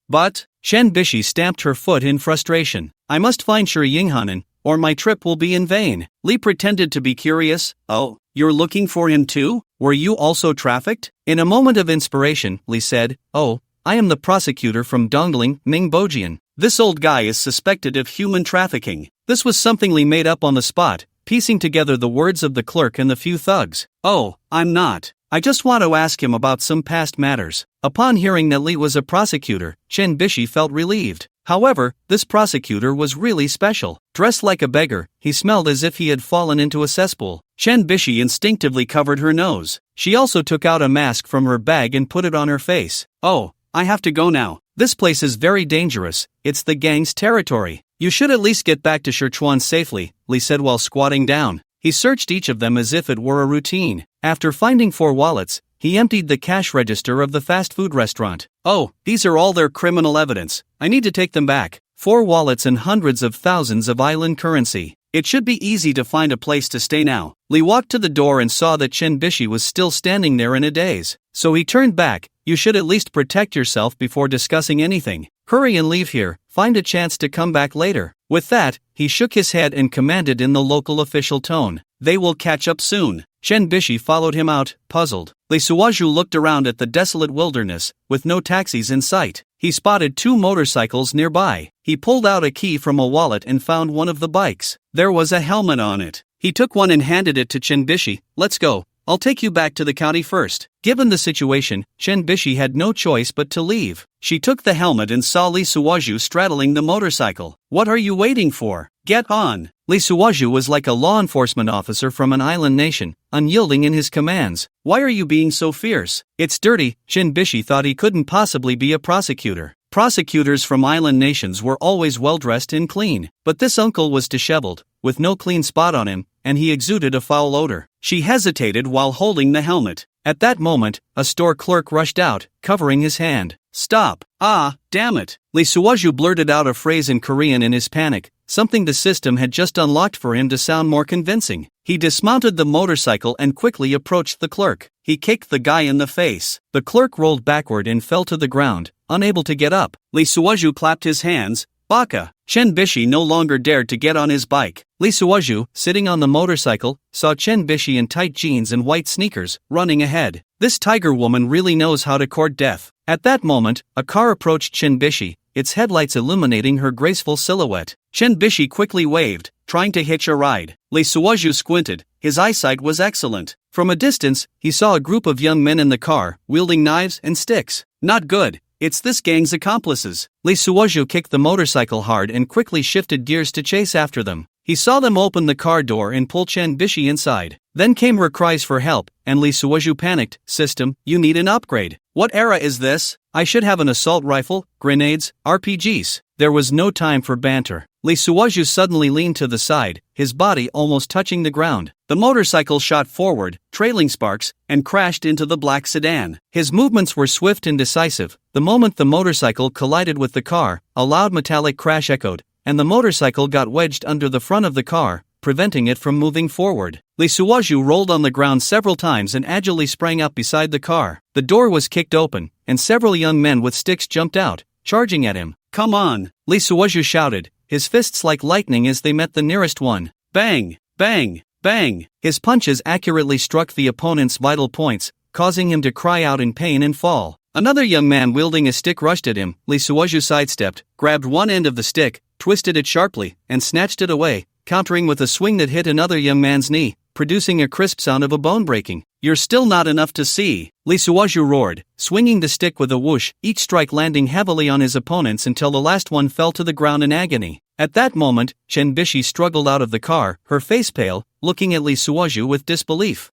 "But," Chen Bishi stamped her foot in frustration. "I must find Shi Yinghanan, or my trip will be in vain." Lee pretended to be curious. "Oh, you're looking for him too? Were you also trafficked?" In a moment of inspiration, Lee said, "Oh, I am the prosecutor from Dongling, Ningbojian. This old guy is suspected of human trafficking." This was something Lee made up on the spot, piecing together the words of the clerk and the few thugs. "Oh, I'm not. I just want to ask him about some past matters." Upon hearing that Lee was a prosecutor, Chen Bishi felt relieved. However, this prosecutor was really special. Dressed like a beggar, he smelled as if he had fallen into a cesspool. Chen Bishi instinctively covered her nose. She also took out a mask from her bag and put it on her face. "Oh, I have to go now. This place is very dangerous. It's the gang's territory. You should at least get back to Sichuan safely," Lee said while squatting down. He searched each of them as if it were a routine. After finding 4 wallets, he emptied the cash register of the fast food restaurant. "Oh, these are all their criminal evidence. I need to take them back." 4 wallets and hundreds of thousands of island currency. It should be easy to find a place to stay now. Lee walked to the door and saw that Chen Bishi was still standing there in a daze. So he turned back. "You should at least protect yourself before discussing anything. Hurry and leave here. Find a chance to come back later." With that, he shook his head and commanded in the local official tone, "They will catch up soon." Chen Bishi followed him out, puzzled. Lee Suwaju looked around at the desolate wilderness, with no taxis in sight. He spotted 2 motorcycles nearby. He pulled out a key from a wallet and found one of the bikes. There was a helmet on it. He took one and handed it to Chen Bishi. "Let's go. I'll take you back to the county first." Given the situation, Chen Bishi had no choice but to leave. She took the helmet and saw Lee Suwaju straddling the motorcycle. "What are you waiting for? Get on." Lee Suwaju was like a law enforcement officer from an island nation, unyielding in his commands. "Why are you being so fierce?" "It's dirty." Chen Bishi thought he couldn't possibly be a prosecutor. Prosecutors from island nations were always well-dressed and clean, but this uncle was disheveled, with no clean spot on him, and he exuded a foul odor. She hesitated while holding the helmet. At that moment, a store clerk rushed out, covering his hand. Stop! Ah, damn it! Lee Suoju blurted out a phrase in Korean in his panic, something the system had just unlocked for him to sound more convincing. He dismounted the motorcycle and quickly approached the clerk. He kicked the guy in the face. The clerk rolled backward and fell to the ground, unable to get up. Lee Suoju clapped his hands. Baka! Chen Bishi no longer dared to get on his bike. Lee Suoju, sitting on the motorcycle, saw Chen Bishi in tight jeans and white sneakers, running ahead. This tiger woman really knows how to court death. At that moment, a car approached Chen Bishi, its headlights illuminating her graceful silhouette. Chen Bishi quickly waved, trying to hitch a ride. Lee Suoju squinted. His eyesight was excellent. From a distance, he saw a group of young men in the car, wielding knives and sticks. Not good. It's this gang's accomplices. Lee Suoju kicked the motorcycle hard and quickly shifted gears to chase after them. He saw them open the car door and pull Chen Bishi inside. Then came her cries for help, and Lee Suoju panicked. System, you need an upgrade. What era is this? I should have an assault rifle, grenades, RPGs. There was no time for banter. Lee Suoju suddenly leaned to the side, his body almost touching the ground. The motorcycle shot forward, trailing sparks, and crashed into the black sedan. His movements were swift and decisive. The moment the motorcycle collided with the car, a loud metallic crash echoed, and the motorcycle got wedged under the front of the car, preventing it from moving forward. Lee Suoju rolled on the ground several times and agilely sprang up beside the car. The door was kicked open, and several young men with sticks jumped out, charging at him. Come on! Lee Suoju shouted, his fists like lightning as they met the nearest one. Bang! Bang! Bang! His punches accurately struck the opponent's vital points, causing him to cry out in pain and fall. Another young man wielding a stick rushed at him. Lee Suoju sidestepped, grabbed one end of the stick, twisted it sharply, and snatched it away, countering with a swing that hit another young man's knee, producing a crisp sound of a bone breaking. You're still not enough to see, Lee Suoju roared, swinging the stick with a whoosh, each strike landing heavily on his opponents until the last one fell to the ground in agony. At that moment, Chen Bishi struggled out of the car, her face pale, looking at Lee Suoju with disbelief.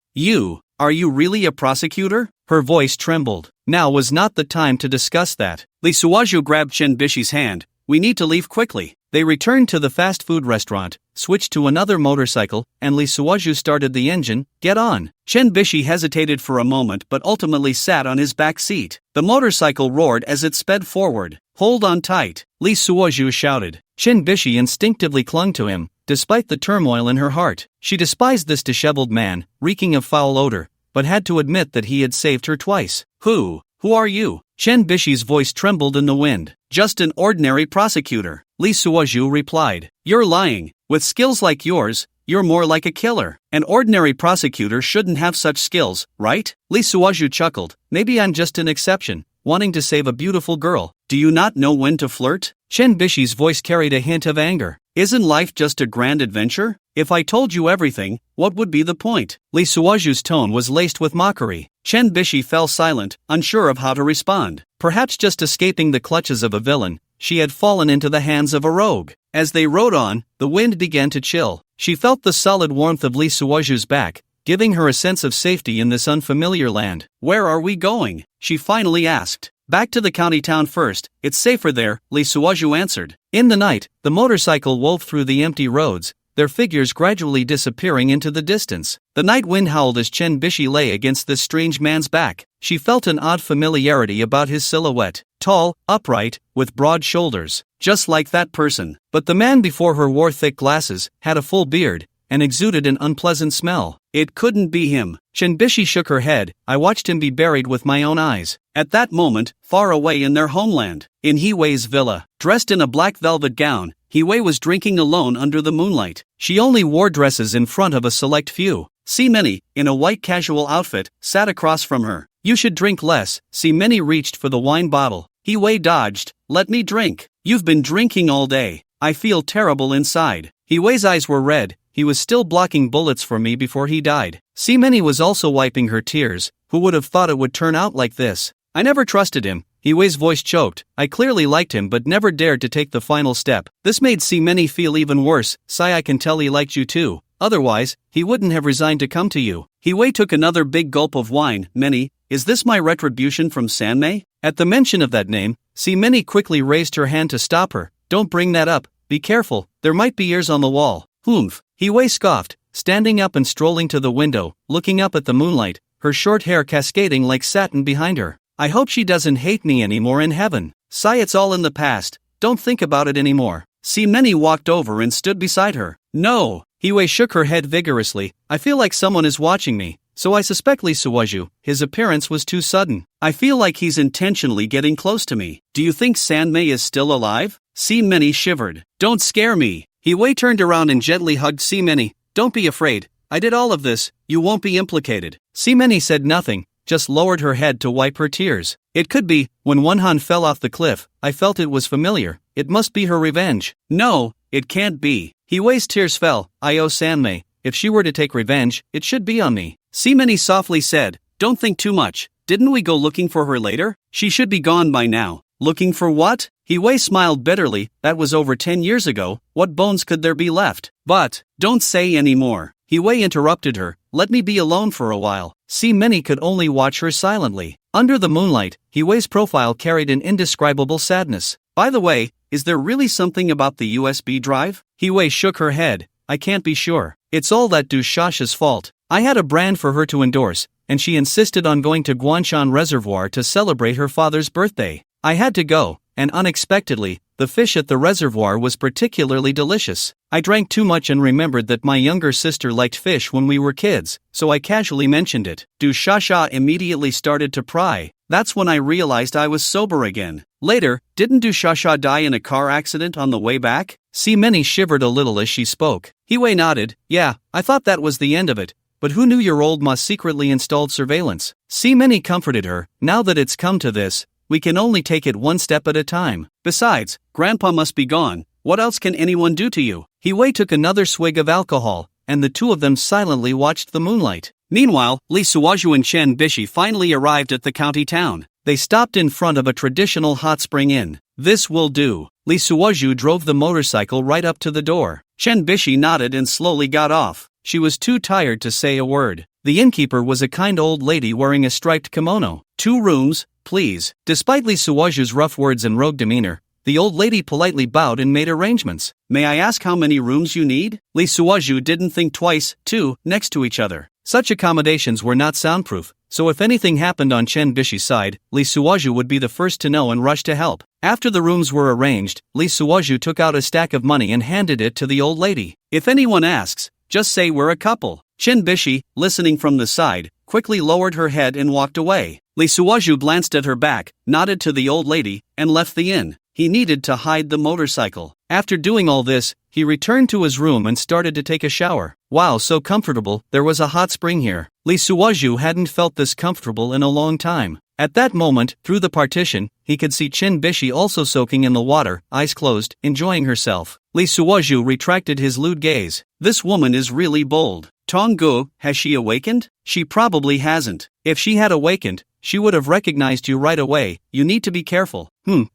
Are you really a prosecutor? Her voice trembled. Now was not the time to discuss that. Lee Suoju grabbed Chen Bishi's hand. We need to leave quickly. They returned to the fast food restaurant, switched to another motorcycle, and Lee Suoju started the engine. Get on. Chen Bishi hesitated for a moment but ultimately sat on his back seat. The motorcycle roared as it sped forward. Hold on tight, Lee Suoju shouted. Chen Bishi instinctively clung to him, despite the turmoil in her heart. She despised this disheveled man, reeking of foul odor, but had to admit that he had saved her twice. Who are you? Chen Bishi's voice trembled in the wind. Just an ordinary prosecutor, Lee Suoju replied. You're lying. With skills like yours, you're more like a killer. An ordinary prosecutor shouldn't have such skills, right? Lee Suoju chuckled. Maybe I'm just an exception, wanting to save a beautiful girl. Do you not know when to flirt? Chen Bishi's voice carried a hint of anger. Isn't life just a grand adventure? If I told you everything, what would be the point? Lee Suoju's tone was laced with mockery. Chen Bishi fell silent, unsure of how to respond. Perhaps just escaping the clutches of a villain, she had fallen into the hands of a rogue. As they rode on, the wind began to chill. She felt the solid warmth of Lee Suoju's back, giving her a sense of safety in this unfamiliar land. Where are we going? She finally asked. Back to the county town first, it's safer there, Lee Suoju answered. In the night, the motorcycle wove through the empty roads, their figures gradually disappearing into the distance. The night wind howled as Chen Bishi lay against this strange man's back. She felt an odd familiarity about his silhouette. Tall, upright, with broad shoulders. Just like that person. But the man before her wore thick glasses, had a full beard, and exuded an unpleasant smell. It couldn't be him. Chen Bishi shook her head. I watched him be buried with my own eyes. At that moment, far away in their homeland, in He-Wei's villa, dressed in a black velvet gown, He-Wei was drinking alone under the moonlight. She only wore dresses in front of a select few. Si-Mini, in a white casual outfit, sat across from her. You should drink less. Si-Mini reached for the wine bottle. He-Wei dodged. Let me drink. You've been drinking all day. I feel terrible inside. He-Wei's eyes were red. He was still blocking bullets for me before he died. Si-Mini was also wiping her tears. Who would have thought it would turn out like this? I never trusted him. He-Wei's voice choked. I clearly liked him but never dared to take the final step. This made Si-Mini feel even worse. I can tell he liked you too. Otherwise, he wouldn't have resigned to come to you. He-Wei took another big gulp of wine. Mini, is this my retribution from Sanmei? At the mention of that name, Si-Mini quickly raised her hand to stop her. Don't bring that up. Be careful, there might be ears on the wall. Humph. He-Wei scoffed, standing up and strolling to the window, looking up at the moonlight, her short hair cascading like satin behind her. I hope she doesn't hate me anymore in heaven. Sigh, it's all in the past, don't think about it anymore. Many walked over and stood beside her. No, Hiwei shook her head vigorously. I feel like someone is watching me, so I suspect Lee Suwaju. His appearance was too sudden. I feel like he's intentionally getting close to me. Do you think Sanmei is still alive? Many shivered. Don't scare me. Hiwei turned around and gently hugged Many. Don't be afraid. I did all of this, you won't be implicated. Many said nothing, just lowered her head to wipe her tears. It could be, when Wonhan fell off the cliff, I felt it was familiar. It must be her revenge. No, it can't be. Hiwei's tears fell. I owe Sanmei. If she were to take revenge, it should be on me. Many softly said, don't think too much. Didn't we go looking for her later? She should be gone by now. Looking for what? Hiwei smiled bitterly. That was over 10 years ago. What bones could there be left? But, don't say any more. Hiwei interrupted her. Let me be alone for a while. Many could only watch her silently. Under the moonlight, Hiwei's profile carried an indescribable sadness. By the way, is there really something about the USB drive? Hiwei shook her head. I can't be sure. It's all that Dushasha's fault. I had a brand for her to endorse, and she insisted on going to Guanshan Reservoir to celebrate her father's birthday. I had to go, and unexpectedly, the fish at the reservoir was particularly delicious. I drank too much and remembered that my younger sister liked fish when we were kids, so I casually mentioned it. Dushasha immediately started to pry. That's when I realized I was sober again. Later, didn't Dushasha die in a car accident on the way back? Many shivered a little as she spoke. Hiwei nodded. Yeah, I thought that was the end of it. But who knew your old ma secretly installed surveillance? Many comforted her. Now that it's come to this, we can only take it one step at a time. Besides, Grandpa must be gone. What else can anyone do to you? Hiwei took another swig of alcohol, and the two of them silently watched the moonlight. Meanwhile, Lee Suwaju and Chen Bishi finally arrived at the county town. They stopped in front of a traditional hot spring inn. This will do. Lee Suwaju drove the motorcycle right up to the door. Chen Bishi nodded and slowly got off. She was too tired to say a word. The innkeeper was a kind old lady wearing a striped kimono. 2 rooms, please. Despite Lee Suwaju's rough words and rogue demeanor, the old lady politely bowed and made arrangements. May I ask how many rooms you need? Lee Suwaju didn't think twice. 2, next to each other. Such accommodations were not soundproof, so if anything happened on Chen Bishi's side, Lee Suwaju would be the first to know and rush to help. After the rooms were arranged, Lee Suwaju took out a stack of money and handed it to the old lady. If anyone asks, just say we're a couple. Chen Bishi, listening from the side, quickly lowered her head and walked away. Lee Suwaju glanced at her back, nodded to the old lady, and left the inn. He needed to hide the motorcycle. After doing all this, he returned to his room and started to take a shower. Wow, so comfortable, there was a hot spring here. Lee Suwaju hadn't felt this comfortable in a long time. At that moment, through the partition, he could see Chen Bishi also soaking in the water, eyes closed, enjoying herself. Lee Suwaju retracted his lewd gaze. This woman is really bold. Tonggu, has she awakened? She probably hasn't. If she had awakened, she would have recognized you right away. You need to be careful.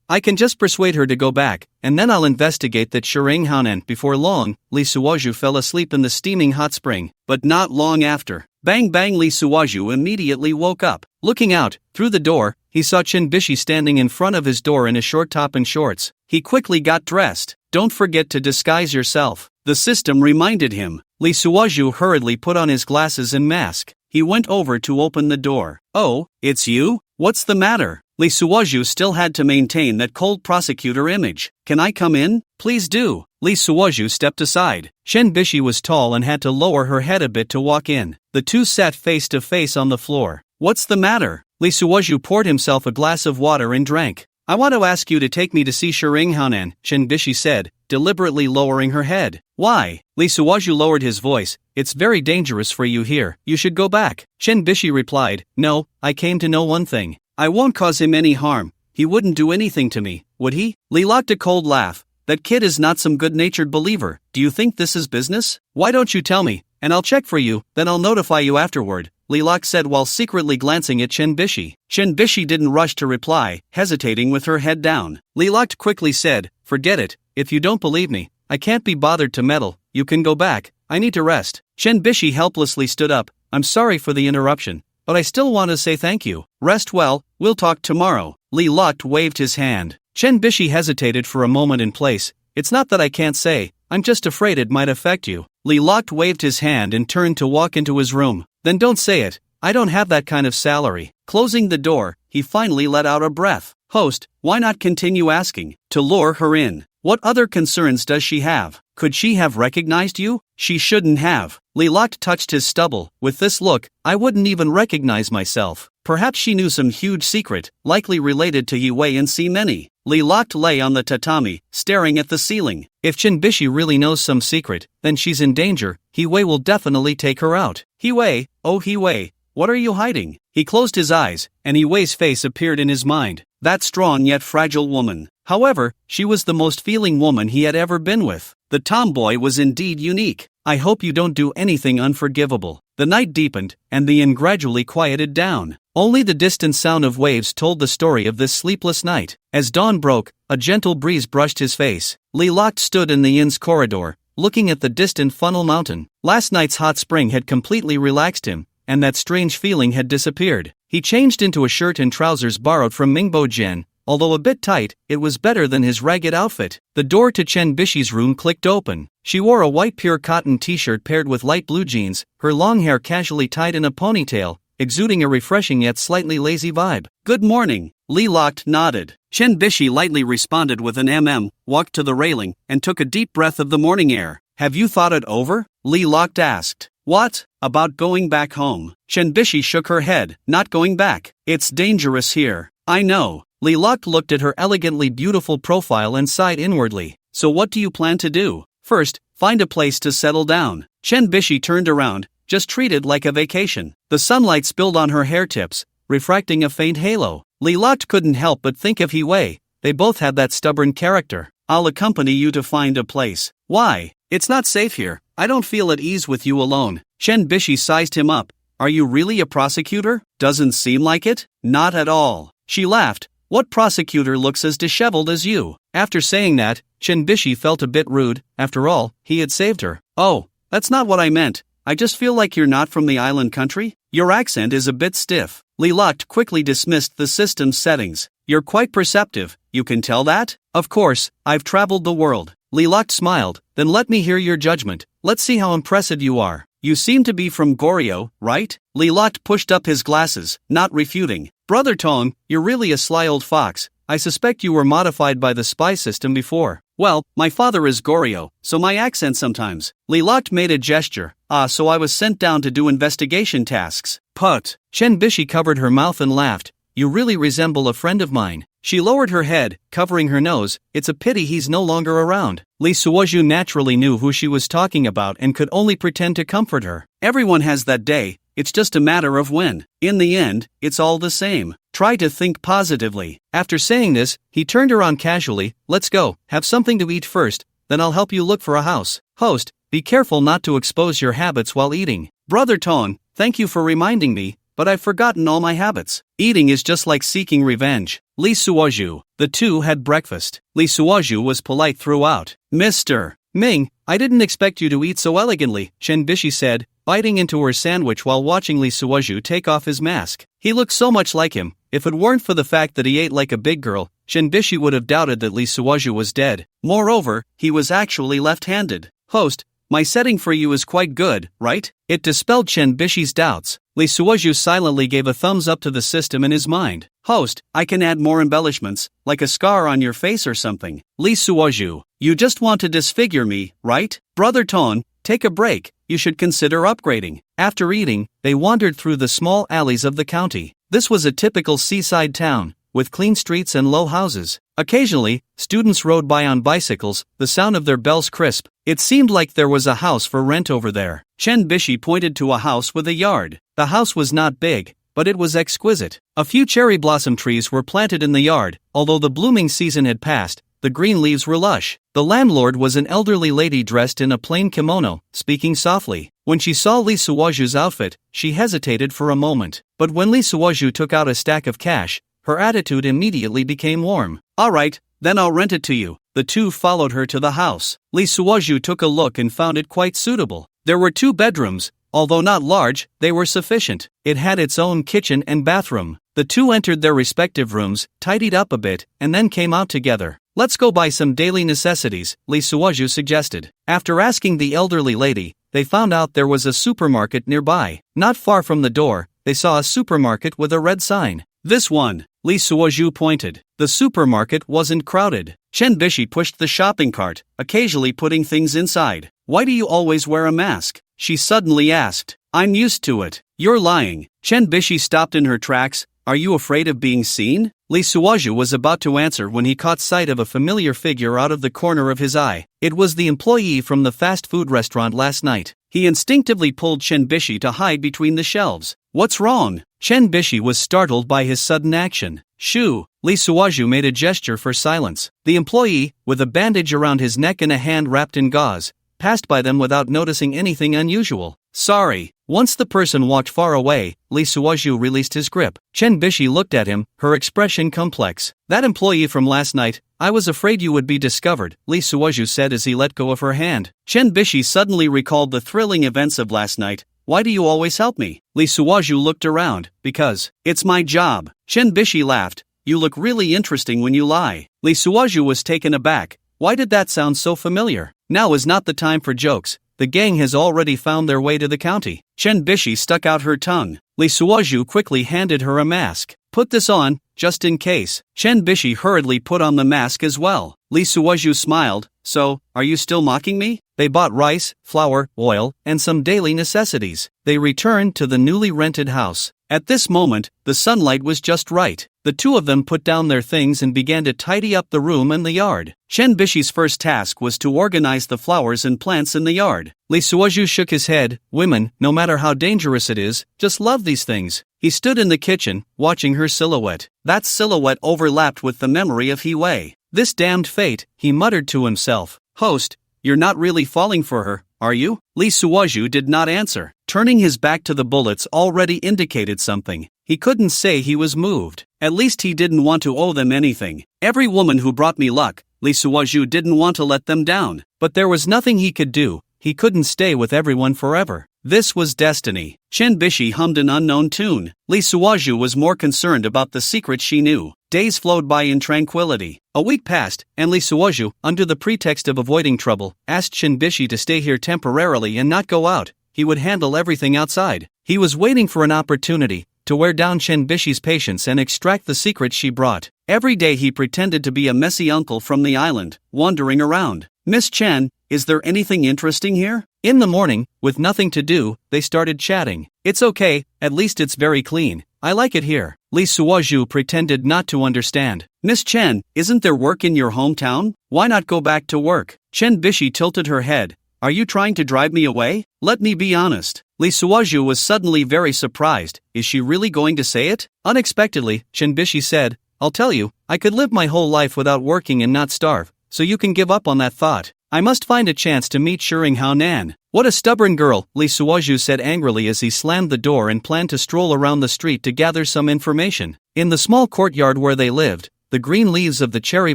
I can just persuade her to go back, and then I'll investigate that Shireng Hanan. Before long, Lee Suwaju fell asleep in the steaming hot spring, but not long after. Bang bang, Lee Suwaju immediately woke up. Looking out, through the door, he saw Chen Bishi standing in front of his door in a short top and shorts. He quickly got dressed. Don't forget to disguise yourself, the system reminded him. Lee Suwaju hurriedly put on his glasses and mask. He went over to open the door. Oh, it's you? What's the matter? Lee Suwaju still had to maintain that cold prosecutor image. Can I come in? Please do. Lee Suwaju stepped aside. Chen Bishi was tall and had to lower her head a bit to walk in. The two sat face to face on the floor. What's the matter? Lee Suwaju poured himself a glass of water and drank. I want to ask you to take me to see Shireng Hanan, Chen Bishi said, deliberately lowering her head. Why? Lee Suwaju lowered his voice. It's very dangerous for you here. You should go back. Chen Bishi replied. No, I came to know one thing. I won't cause him any harm. He wouldn't do anything to me, would he? Lee locked a cold laugh. That kid is not some good-natured believer. Do you think this is business? Why don't you tell me, and I'll check for you, then I'll notify you afterward, Lee Lok said while secretly glancing at Chen Bishi. Chen Bishi didn't rush to reply, hesitating with her head down. Lee Lok quickly said, forget it, if you don't believe me, I can't be bothered to meddle, you can go back, I need to rest. Chen Bishi helplessly stood up. I'm sorry for the interruption, but I still want to say thank you. Rest well, we'll talk tomorrow. Lee Lok waved his hand. Chen Bishi hesitated for a moment in place. It's not that I can't say, I'm just afraid it might affect you. Lee Lok waved his hand and turned to walk into his room. Then don't say it, I don't have that kind of salary. Closing the door, he finally let out a breath. Host, why not continue asking? To lure her in. What other concerns does she have? Could she have recognized you? She shouldn't have. Lilac touched his stubble. With this look, I wouldn't even recognize myself. Perhaps she knew some huge secret, likely related to Yue and Simeni. Lilac lay on the tatami, staring at the ceiling. If Chinbishi really knows some secret, then she's in danger. Yue will definitely take her out. Yue, oh Yue, what are you hiding? He closed his eyes, and Yue's face appeared in his mind. That strong yet fragile woman. However, she was the most feeling woman he had ever been with. The tomboy was indeed unique. I hope you don't do anything unforgivable. The night deepened, and the inn gradually quieted down. Only the distant sound of waves told the story of this sleepless night. As dawn broke, a gentle breeze brushed his face. Lilac stood in the inn's corridor, looking at the distant Funnel Mountain. Last night's hot spring had completely relaxed him, and that strange feeling had disappeared. He changed into a shirt and trousers borrowed from Mingbo Jen. Although a bit tight, it was better than his ragged outfit. The door to Chen Bishi's room clicked open. She wore a white pure cotton t-shirt paired with light blue jeans, her long hair casually tied in a ponytail, exuding a refreshing yet slightly lazy vibe. Good morning. Lilac nodded. Chen Bishi lightly responded with an walked to the railing, and took a deep breath of the morning air. Have you thought it over? Lilac asked. What? About going back home? Chen Bishi shook her head. Not going back. It's dangerous here. I know. Lilac looked at her elegantly beautiful profile and sighed inwardly. So what do you plan to do? First, find a place to settle down. Chen Bishi turned around, just treated like a vacation. The sunlight spilled on her hair tips, refracting a faint halo. Lilac couldn't help but think of Yue. They both had that stubborn character. I'll accompany you to find a place. Why? It's not safe here. I don't feel at ease with you alone. Chen Bishi sized him up. Are you really a prosecutor? Doesn't seem like it. Not at all. She laughed. What prosecutor looks as disheveled as you? After saying that, Chen Bishi felt a bit rude. After all, he had saved her. Oh, that's not what I meant. I just feel like you're not from the island country. Your accent is a bit stiff. Lilac quickly dismissed the system's settings. You're quite perceptive, you can tell that? Of course, I've traveled the world. Lilac smiled. Then let me hear your judgment. Let's see how impressive you are. You seem to be from Goryeo, right? Lilac pushed up his glasses, not refuting. Brother Tong, you're really a sly old fox. I suspect you were modified by the spy system before. Well, my father is Goryeo, so my accent sometimes. Lilac made a gesture. So I was sent down to do investigation tasks. Put. Chen Bishi covered her mouth and laughed. You really resemble a friend of mine. She lowered her head, covering her nose. It's a pity he's no longer around. Li Suoju naturally knew who she was talking about and could only pretend to comfort her. Everyone has that day. It's just a matter of when. In the end, it's all the same. Try to think positively. After saying this, he turned her on casually. Let's go. Have something to eat first, then I'll help you look for a house. Host, be careful not to expose your habits while eating. Brother Tong, thank you for reminding me, but I've forgotten all my habits. Eating is just like seeking revenge. Li Suoju. The two had breakfast. Li Suoju was polite throughout. Mr. Ming, I didn't expect you to eat so elegantly, Chen Bishi said, biting into her sandwich while watching Li Suoju take off his mask. He looked so much like him. If it weren't for the fact that he ate like a big girl, Chen Bishi would have doubted that Li Suoju was dead. Moreover, he was actually left-handed. Host, my setting for you is quite good, right? It dispelled Chen Bishi's doubts. Li Suoju silently gave a thumbs up to the system in his mind. Host, I can add more embellishments, like a scar on your face or something. Li Suoju, you just want to disfigure me, right? Brother Ton, take a break. You should consider upgrading. After eating, they wandered through the small alleys of the county. This was a typical seaside town, with clean streets and low houses. Occasionally, students rode by on bicycles, the sound of their bells crisp. It seemed like there was a house for rent over there. Chen Bishi pointed to a house with a yard. The house was not big, but it was exquisite. A few cherry blossom trees were planted in the yard. Although the blooming season had passed, the green leaves were lush. The landlord was an elderly lady dressed in a plain kimono, speaking softly. When she saw Li Suoju's outfit, she hesitated for a moment. But when Li Suoju took out a stack of cash, her attitude immediately became warm. All right, then I'll rent it to you. The two followed her to the house. Li Suoju took a look and found it quite suitable. There were 2 bedrooms. Although not large, they were sufficient. It had its own kitchen and bathroom. The two entered their respective rooms, tidied up a bit, and then came out together. Let's go buy some daily necessities, Li Suoju suggested. After asking the elderly lady, they found out there was a supermarket nearby. Not far from the door, they saw a supermarket with a red sign. This one, Lee Suoju pointed. The supermarket wasn't crowded. Chen Bishi pushed the shopping cart, occasionally putting things inside. Why do you always wear a mask? She suddenly asked. I'm used to it. You're lying. Chen Bishi stopped in her tracks. Are you afraid of being seen? Lee Suoju was about to answer when he caught sight of a familiar figure out of the corner of his eye. It was the employee from the fast food restaurant last night. He instinctively pulled Chen Bishi to hide between the shelves. What's wrong? Chen Bishi was startled by his sudden action. Shoo! Lee Suoju made a gesture for silence. The employee, with a bandage around his neck and a hand wrapped in gauze, passed by them without noticing anything unusual. Sorry. Once the person walked far away, Lee Suoju released his grip. Chen Bishi looked at him, her expression complex. That employee from last night, I was afraid you would be discovered, Lee Suoju said as he let go of her hand. Chen Bishi suddenly recalled the thrilling events of last night. Why do you always help me? Lee Suoju looked around. Because it's my job. Chen Bishi laughed. You look really interesting when you lie. Lee Suoju was taken aback. Why did that sound so familiar? Now is not the time for jokes. The gang has already found their way to the county. Chen Bishi stuck out her tongue. Lee Suoju quickly handed her a mask. Put this on, just in case. Chen Bishi hurriedly put on the mask as well. Lee Suoju smiled. So, are you still mocking me? They bought rice, flour, oil, and some daily necessities. They returned to the newly rented house. At this moment, the sunlight was just right. The two of them put down their things and began to tidy up the room and the yard. Chen Bishi's first task was to organize the flowers and plants in the yard. Lee Suoju shook his head. Women, no matter how dangerous it is, just love these things. He stood in the kitchen, watching her silhouette. That silhouette overlapped with the memory of He Wei. This damned fate, he muttered to himself. Host, you're not really falling for her, are you? Lee Suoju did not answer. Turning his back to the bullets already indicated something. He couldn't say he was moved. At least he didn't want to owe them anything. Every woman who brought me luck, Lee Suoju didn't want to let them down. But there was nothing he could do. He couldn't stay with everyone forever. This was destiny. Chen Bishi hummed an unknown tune. Lee Suoju was more concerned about the secret she knew. Days flowed by in tranquility. A week passed, and Lee Suoju, under the pretext of avoiding trouble, asked Chen Bishi to stay here temporarily and not go out. He would handle everything outside. He was waiting for an opportunity to wear down Chen Bishi's patience and extract the secret she brought. Every day he pretended to be a messy uncle from the island, wandering around. Miss Chen, is there anything interesting here? In the morning, with nothing to do, they started chatting. It's okay, at least it's very clean. I like it here. Lee Suoju pretended not to understand. Miss Chen, isn't there work in your hometown? Why not go back to work? Chen Bishi tilted her head. Are you trying to drive me away? Let me be honest. Lee Suoju was suddenly very surprised. Is she really going to say it? Unexpectedly, Chen Bishi said, I'll tell you, I could live my whole life without working and not starve, so you can give up on that thought. I must find a chance to meet Shiring Hao Nan. What a stubborn girl, Lee Suoju said angrily as he slammed the door and planned to stroll around the street to gather some information. In the small courtyard where they lived, the green leaves of the cherry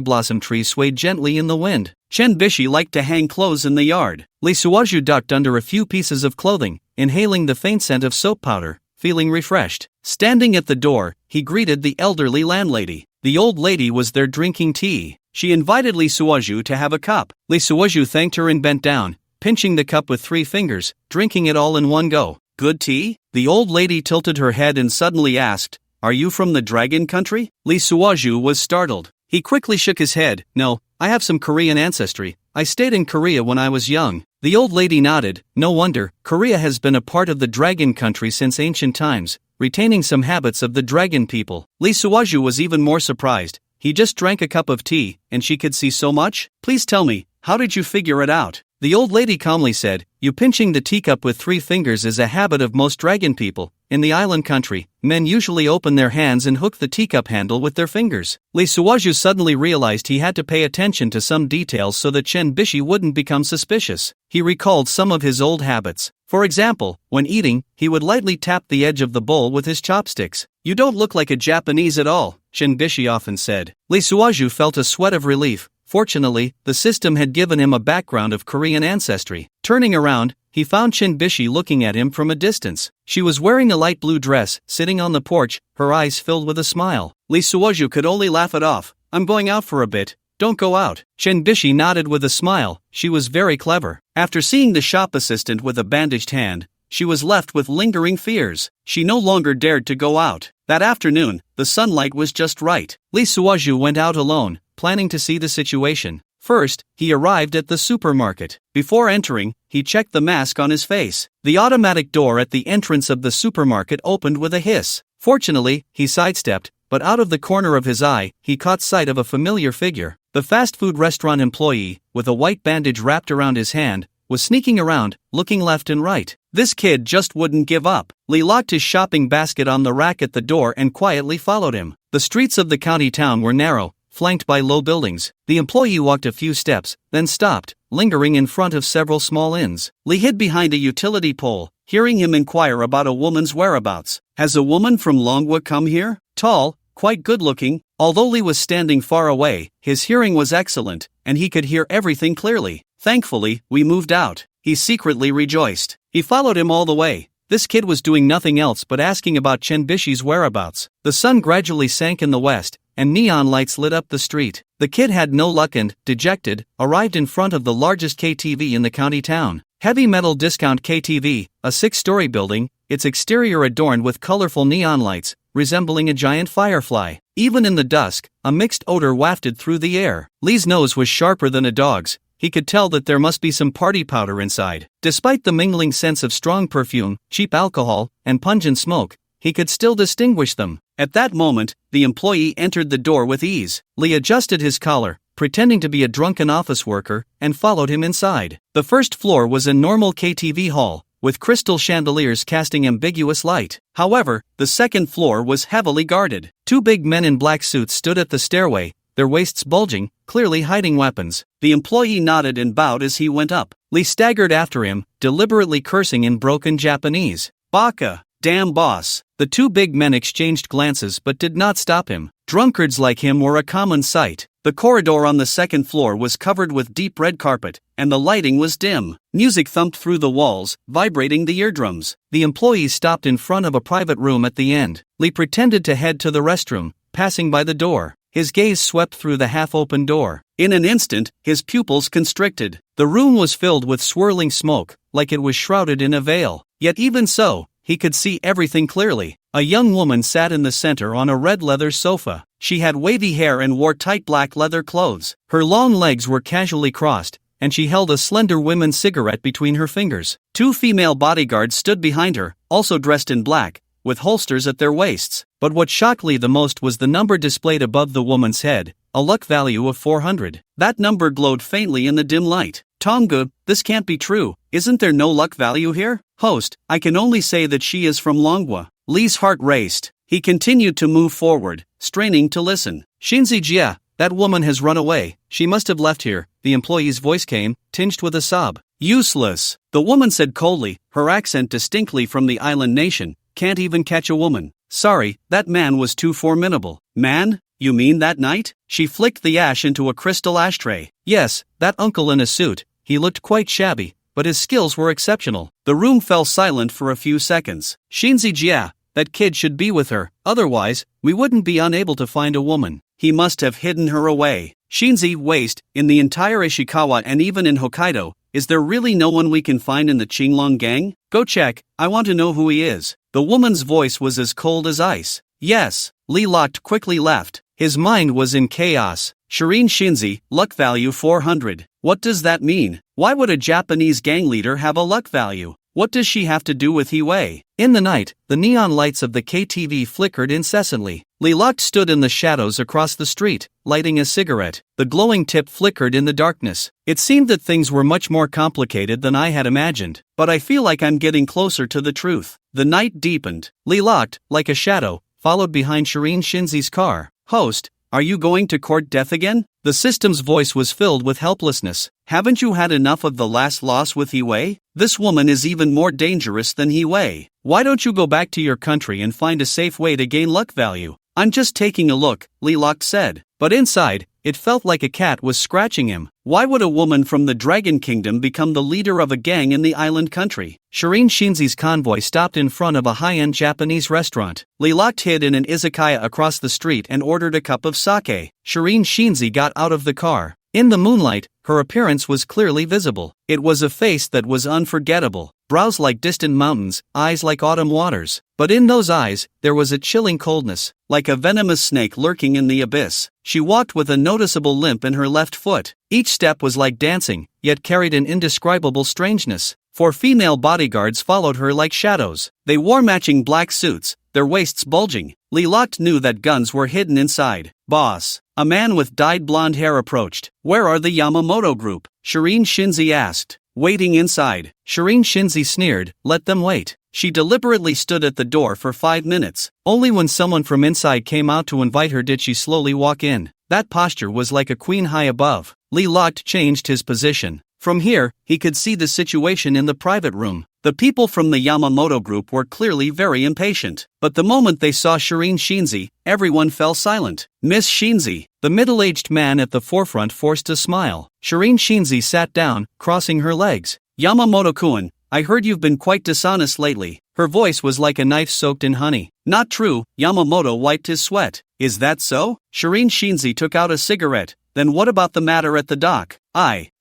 blossom tree swayed gently in the wind. Chen Bishi liked to hang clothes in the yard. Lee Suoju ducked under a few pieces of clothing, inhaling the faint scent of soap powder, feeling refreshed. Standing at the door, he greeted the elderly landlady. The old lady was there drinking tea. She invited Lee Suoju to have a cup. Lee Suoju thanked her and bent down, pinching the cup with 3 fingers, drinking it all in one go. Good tea? The old lady tilted her head and suddenly asked, Are you from the dragon country? Lee Suoju was startled. He quickly shook his head. No, I have some Korean ancestry. I stayed in Korea when I was young. The old lady nodded. No wonder, Korea has been a part of the dragon country since ancient times, retaining some habits of the dragon people. Lee Suoju was even more surprised. He just drank a cup of tea, and she could see so much? Please tell me, how did you figure it out? The old lady calmly said, You pinching the teacup with 3 fingers is a habit of most dragon people. In the island country, men usually open their hands and hook the teacup handle with their fingers. Lee Suoju suddenly realized he had to pay attention to some details so that Chen Bishi wouldn't become suspicious. He recalled some of his old habits. For example, when eating, he would lightly tap the edge of the bowl with his chopsticks. You don't look like a Japanese at all, Chen Bishi often said. Lee Suoju felt a sweat of relief. Fortunately, the system had given him a background of Korean ancestry. Turning around, he found Chen Bishi looking at him from a distance. She was wearing a light blue dress, sitting on the porch, her eyes filled with a smile. Lee Suoju could only laugh it off. I'm going out for a bit. Don't go out. Chen Bishi nodded with a smile. She was very clever. After seeing the shop assistant with a bandaged hand, she was left with lingering fears. She no longer dared to go out. That afternoon, the sunlight was just right. Lee Suaju went out alone, planning to see the situation. First, he arrived at the supermarket. Before entering, he checked the mask on his face. The automatic door at the entrance of the supermarket opened with a hiss. Fortunately, he sidestepped, but out of the corner of his eye, he caught sight of a familiar figure. The fast food restaurant employee, with a white bandage wrapped around his hand, was sneaking around, looking left and right. This kid just wouldn't give up. Lee locked his shopping basket on the rack at the door and quietly followed him. The streets of the county town were narrow, flanked by low buildings. The employee walked a few steps, then stopped, lingering in front of several small inns. Lee hid behind a utility pole, hearing him inquire about a woman's whereabouts. Has a woman from Longwa come here? Tall, quite good-looking. Although Lee was standing far away, his hearing was excellent, and he could hear everything clearly. Thankfully, we moved out. He secretly rejoiced. He followed him all the way. This kid was doing nothing else but asking about Chen Bishi's whereabouts. The sun gradually sank in the west, and neon lights lit up the street. The kid had no luck and, dejected, arrived in front of the largest KTV in the county town. Heavy metal discount KTV, a 6-story building, its exterior adorned with colorful neon lights, resembling a giant firefly. Even in the dusk, a mixed odor wafted through the air. Lee's nose was sharper than a dog's. He could tell that there must be some party powder inside. Despite the mingling sense of strong perfume, cheap alcohol, and pungent smoke, he could still distinguish them. At that moment, the employee entered the door with ease. Lee adjusted his collar, pretending to be a drunken office worker, and followed him inside. The first floor was a normal KTV hall, with crystal chandeliers casting ambiguous light. However, the second floor was heavily guarded. 2 big men in black suits stood at the stairway, their waists bulging, clearly hiding weapons. The employee nodded and bowed as he went up. Lee staggered after him, deliberately cursing in broken Japanese. Baka, damn boss. The 2 big men exchanged glances but did not stop him. Drunkards like him were a common sight. The corridor on the second floor was covered with deep red carpet, and the lighting was dim. Music thumped through the walls, vibrating the eardrums. The employee stopped in front of a private room at the end. Lee pretended to head to the restroom, passing by the door. His gaze swept through the half-open door. In an instant, his pupils constricted. The room was filled with swirling smoke, like it was shrouded in a veil. Yet even so, he could see everything clearly. A young woman sat in the center on a red leather sofa. She had wavy hair and wore tight black leather clothes. Her long legs were casually crossed, and she held a slender women's cigarette between her fingers. 2 female bodyguards stood behind her, also dressed in black, with holsters at their waists. But what shocked Lee the most was the number displayed above the woman's head, a luck value of 400. That number glowed faintly in the dim light. Tomgu, this can't be true. Isn't there no luck value here? Host, I can only say that she is from Longwa. Lee's heart raced. He continued to move forward, straining to listen. Shinzi Jia, that woman has run away. She must have left here. The employee's voice came, tinged with a sob. Useless, the woman said coldly, her accent distinctly from the island nation. Can't even catch a woman. Sorry, that man was too formidable. Man? You mean that night? She flicked the ash into a crystal ashtray. Yes, that uncle in a suit. He looked quite shabby, but his skills were exceptional. The room fell silent for a few seconds. Shinzi Jia, that kid should be with her. Otherwise, we wouldn't be unable to find a woman. He must have hidden her away. Shinzi, waste, in the entire Ishikawa and even in Hokkaido, is there really no one we can find in the Qinglong gang? Go check, I want to know who he is. The woman's voice was as cold as ice. Yes, Lee Locked quickly left. His mind was in chaos. Shireen Shinzi, luck value 400. What does that mean? Why would a Japanese gang leader have a luck value? What does she have to do with Hiwei? In the night, the neon lights of the KTV flickered incessantly. Lee Locked stood in the shadows across the street, lighting a cigarette. The glowing tip flickered in the darkness. It seemed that things were much more complicated than I had imagined, but I feel like I'm getting closer to the truth. The night deepened. Lee Locked, like a shadow, followed behind Shireen Shinzi's car. Host, are you going to court death again? The system's voice was filled with helplessness. Haven't you had enough of the last loss with Hiwei? This woman is even more dangerous than Hiwei. Why don't you go back to your country and find a safe way to gain luck value? I'm just taking a look, Lee Locked said. But inside, it felt like a cat was scratching him. Why would a woman from the Dragon Kingdom become the leader of a gang in the island country? Shireen Shinzi's convoy stopped in front of a high-end Japanese restaurant. Lee Locked hid in an izakaya across the street and ordered a cup of sake. Shireen Shinzi got out of the car. In the moonlight, her appearance was clearly visible. It was a face that was unforgettable, brows like distant mountains, eyes like autumn waters. But in those eyes, there was a chilling coldness, like a venomous snake lurking in the abyss. She walked with a noticeable limp in her left foot. Each step was like dancing, yet carried an indescribable strangeness. 4 female bodyguards followed her like shadows. They wore matching black suits, their waists bulging. Liloct knew that guns were hidden inside. Boss. A man with dyed blonde hair approached. Where are the Yamamoto group? Shireen Shinzi asked. Waiting inside. Shireen Shinzi sneered, let them wait. She deliberately stood at the door for 5 minutes. Only when someone from inside came out to invite her did she slowly walk in. That posture was like a queen high above. Liloct changed his position. From here, he could see the situation in the private room. The people from the Yamamoto group were clearly very impatient. But the moment they saw Shireen Shinzi, everyone fell silent. Miss Shinzi, the middle-aged man at the forefront forced a smile. Shireen Shinzi sat down, crossing her legs. Yamamoto-kun, I heard you've been quite dishonest lately. Her voice was like a knife soaked in honey. Not true, Yamamoto wiped his sweat. Is that so? Shireen Shinzi took out a cigarette. Then what about the matter at the dock?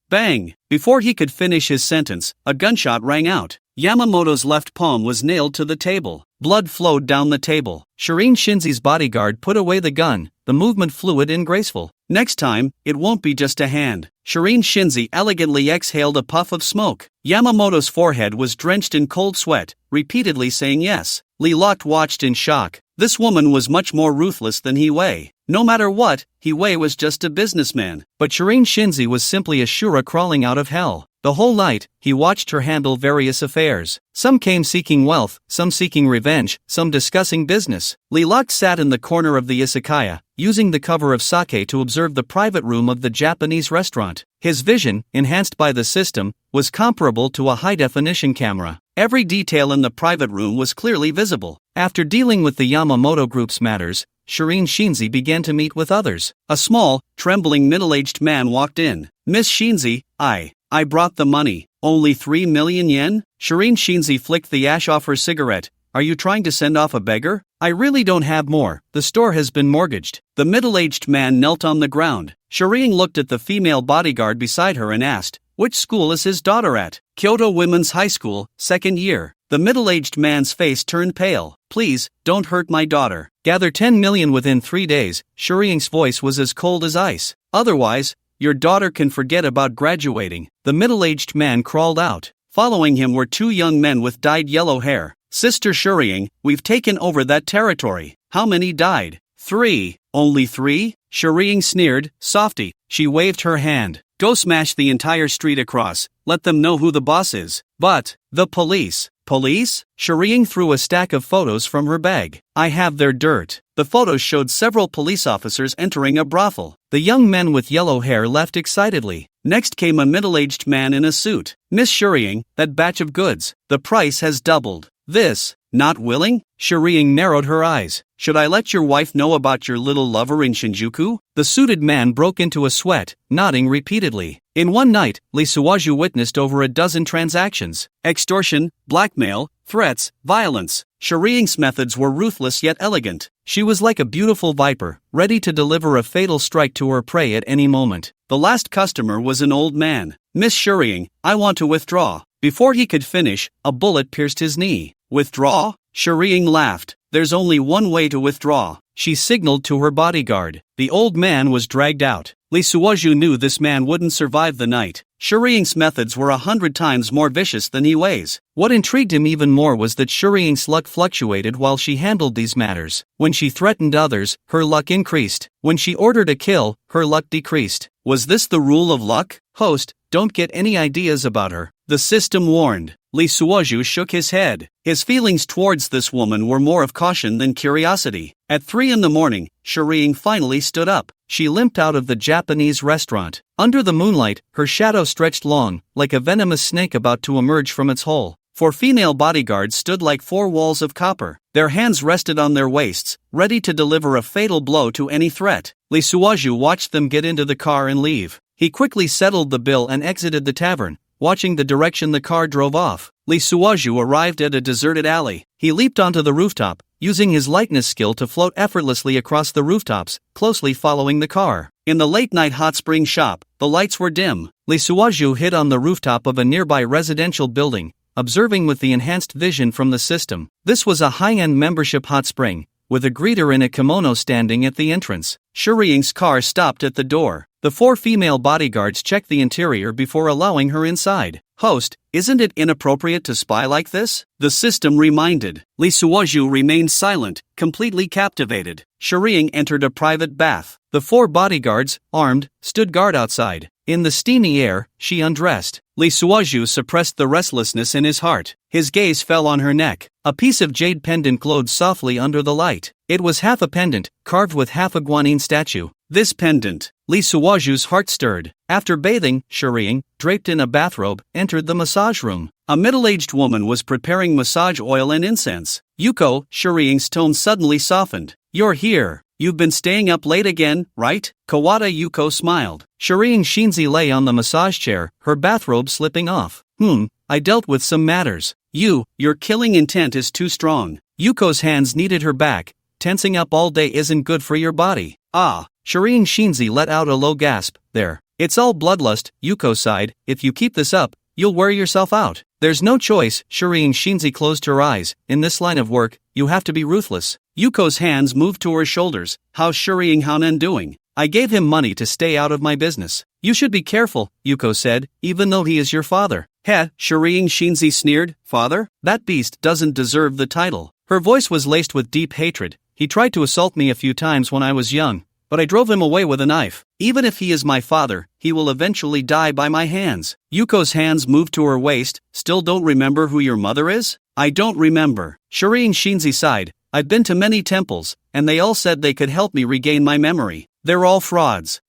Bang! Before he could finish his sentence, a gunshot rang out. Yamamoto's left palm was nailed to the table. Blood flowed down the table. Shireen Shinzi's bodyguard put away the gun, the movement fluid and graceful. Next time, it won't be just a hand. Shireen Shinzi elegantly exhaled a puff of smoke. Yamamoto's forehead was drenched in cold sweat, repeatedly saying yes. Liloct watched in shock. This woman was much more ruthless than Hiwei. No matter what, Hiwei was just a businessman. But Shireen Shinzi was simply a Shura crawling out of hell. The whole night, he watched her handle various affairs. Some came seeking wealth, some seeking revenge, some discussing business. Liloct sat in the corner of the izakaya, using the cover of sake to observe the private room of the Japanese restaurant. His vision, enhanced by the system, was comparable to a high-definition camera. Every detail in the private room was clearly visible. After dealing with the Yamamoto group's matters, Shireen Shinzi began to meet with others. A small, trembling middle-aged man walked in. Miss Shinzi, I brought the money. Only 3 million yen? Shireen Shinzi flicked the ash off her cigarette. Are you trying to send off a beggar? I really don't have more. The store has been mortgaged. The middle-aged man knelt on the ground. Shireen looked at the female bodyguard beside her and asked, which school is his daughter at? Kyoto Women's High School, 2nd year. The middle-aged man's face turned pale. Please, don't hurt my daughter. Gather 10 million within 3 days. Shireen's voice was as cold as ice. Otherwise, your daughter can forget about graduating. The middle-aged man crawled out. Following him were 2 young men with dyed yellow hair. Sister Shireen, we've taken over that territory. How many died? 3. Only 3? Shireen sneered. Softy. She waved her hand. Go smash the entire street across. Let them know who the boss is. But, the police. Police? Shireen threw a stack of photos from her bag. I have their dirt. The photos showed several police officers entering a brothel. The young men with yellow hair left excitedly. Next came a middle-aged man in a suit. Miss Shireen, that batch of goods. The price has doubled. This, not willing? Shireen narrowed her eyes. Should I let your wife know about your little lover in Shinjuku? The suited man broke into a sweat, nodding repeatedly. In one night, Lee Suwaju witnessed over a dozen transactions. Extortion, blackmail, threats, violence. Shireen's methods were ruthless yet elegant. She was like a beautiful viper, ready to deliver a fatal strike to her prey at any moment. The last customer was an old man. Miss Shireen, I want to withdraw. Before he could finish, a bullet pierced his knee. Withdraw? Shireen laughed. There's only one way to withdraw. She signaled to her bodyguard. The old man was dragged out. Lee Suwaju knew this man wouldn't survive the night. Shireen's methods were 100 times more vicious than Hiwei's. What intrigued him even more was that Shireen's luck fluctuated while she handled these matters. When she threatened others, her luck increased. When she ordered a kill, her luck decreased. Was this the rule of luck? Host, don't get any ideas about her. The system warned. Lee Suwaju shook his head. His feelings towards this woman were more of caution than curiosity. At 3 a.m, Shireen finally stood up. She limped out of the Japanese restaurant. Under the moonlight, her shadow stretched long, like a venomous snake about to emerge from its hole. 4 female bodyguards stood like 4 walls of copper. Their hands rested on their waists, ready to deliver a fatal blow to any threat. Lee Suwaju watched them get into the car and leave. He quickly settled the bill and exited the tavern, watching the direction the car drove off. Lee Suwaju arrived at a deserted alley. He leaped onto the rooftop, using his lightness skill to float effortlessly across the rooftops, closely following the car. In the late-night hot spring shop, the lights were dim. Lee Suoju hid on the rooftop of a nearby residential building, observing with the enhanced vision from the system. This was a high-end membership hot spring, with a greeter in a kimono standing at the entrance. Shiriying's car stopped at the door. The 4 female bodyguards checked the interior before allowing her inside. Host, isn't it inappropriate to spy like this? The system reminded. Lee Suoju remained silent, completely captivated. Shiriying entered a private bath. The 4 bodyguards, armed, stood guard outside. In the steamy air, she undressed. Lee Suoju suppressed the restlessness in his heart. His gaze fell on her neck. A piece of jade pendant glowed softly under the light. It was half a pendant, carved with half a guanyin statue. This pendant. Lee Suoju's heart stirred. After bathing, Shiriying, draped in a bathrobe, entered the massage room. A middle-aged woman was preparing massage oil and incense. Yuko, Shiriying's tone suddenly softened. You're here. You've been staying up late again, right? Kawada Yuko smiled. Shiriying Shinzi lay on the massage chair, her bathrobe slipping off. I dealt with some matters. Your killing intent is too strong. Yuko's hands kneaded her back. Tensing up all day isn't good for your body. Shiriying Shinzi let out a low gasp. There. It's all bloodlust, Yuko sighed. If you keep this up, you'll wear yourself out. There's no choice, Shiriying Shinzi closed her eyes. In this line of work, you have to be ruthless. Yuko's hands moved to her shoulders. How's Shiriying Hanen doing? I gave him money to stay out of my business. You should be careful, Yuko said, even though he is your father. Shiriying Shinzi sneered. Father? That beast doesn't deserve the title. Her voice was laced with deep hatred. He tried to assault me a few times when I was young, but I drove him away with a knife. Even if he is my father, he will eventually die by my hands. Yuko's hands moved to her waist. Still don't remember who your mother is? I don't remember. Shiriying Shinzi sighed. I've been to many temples, and they all said they could help me regain my memory. They're all frauds.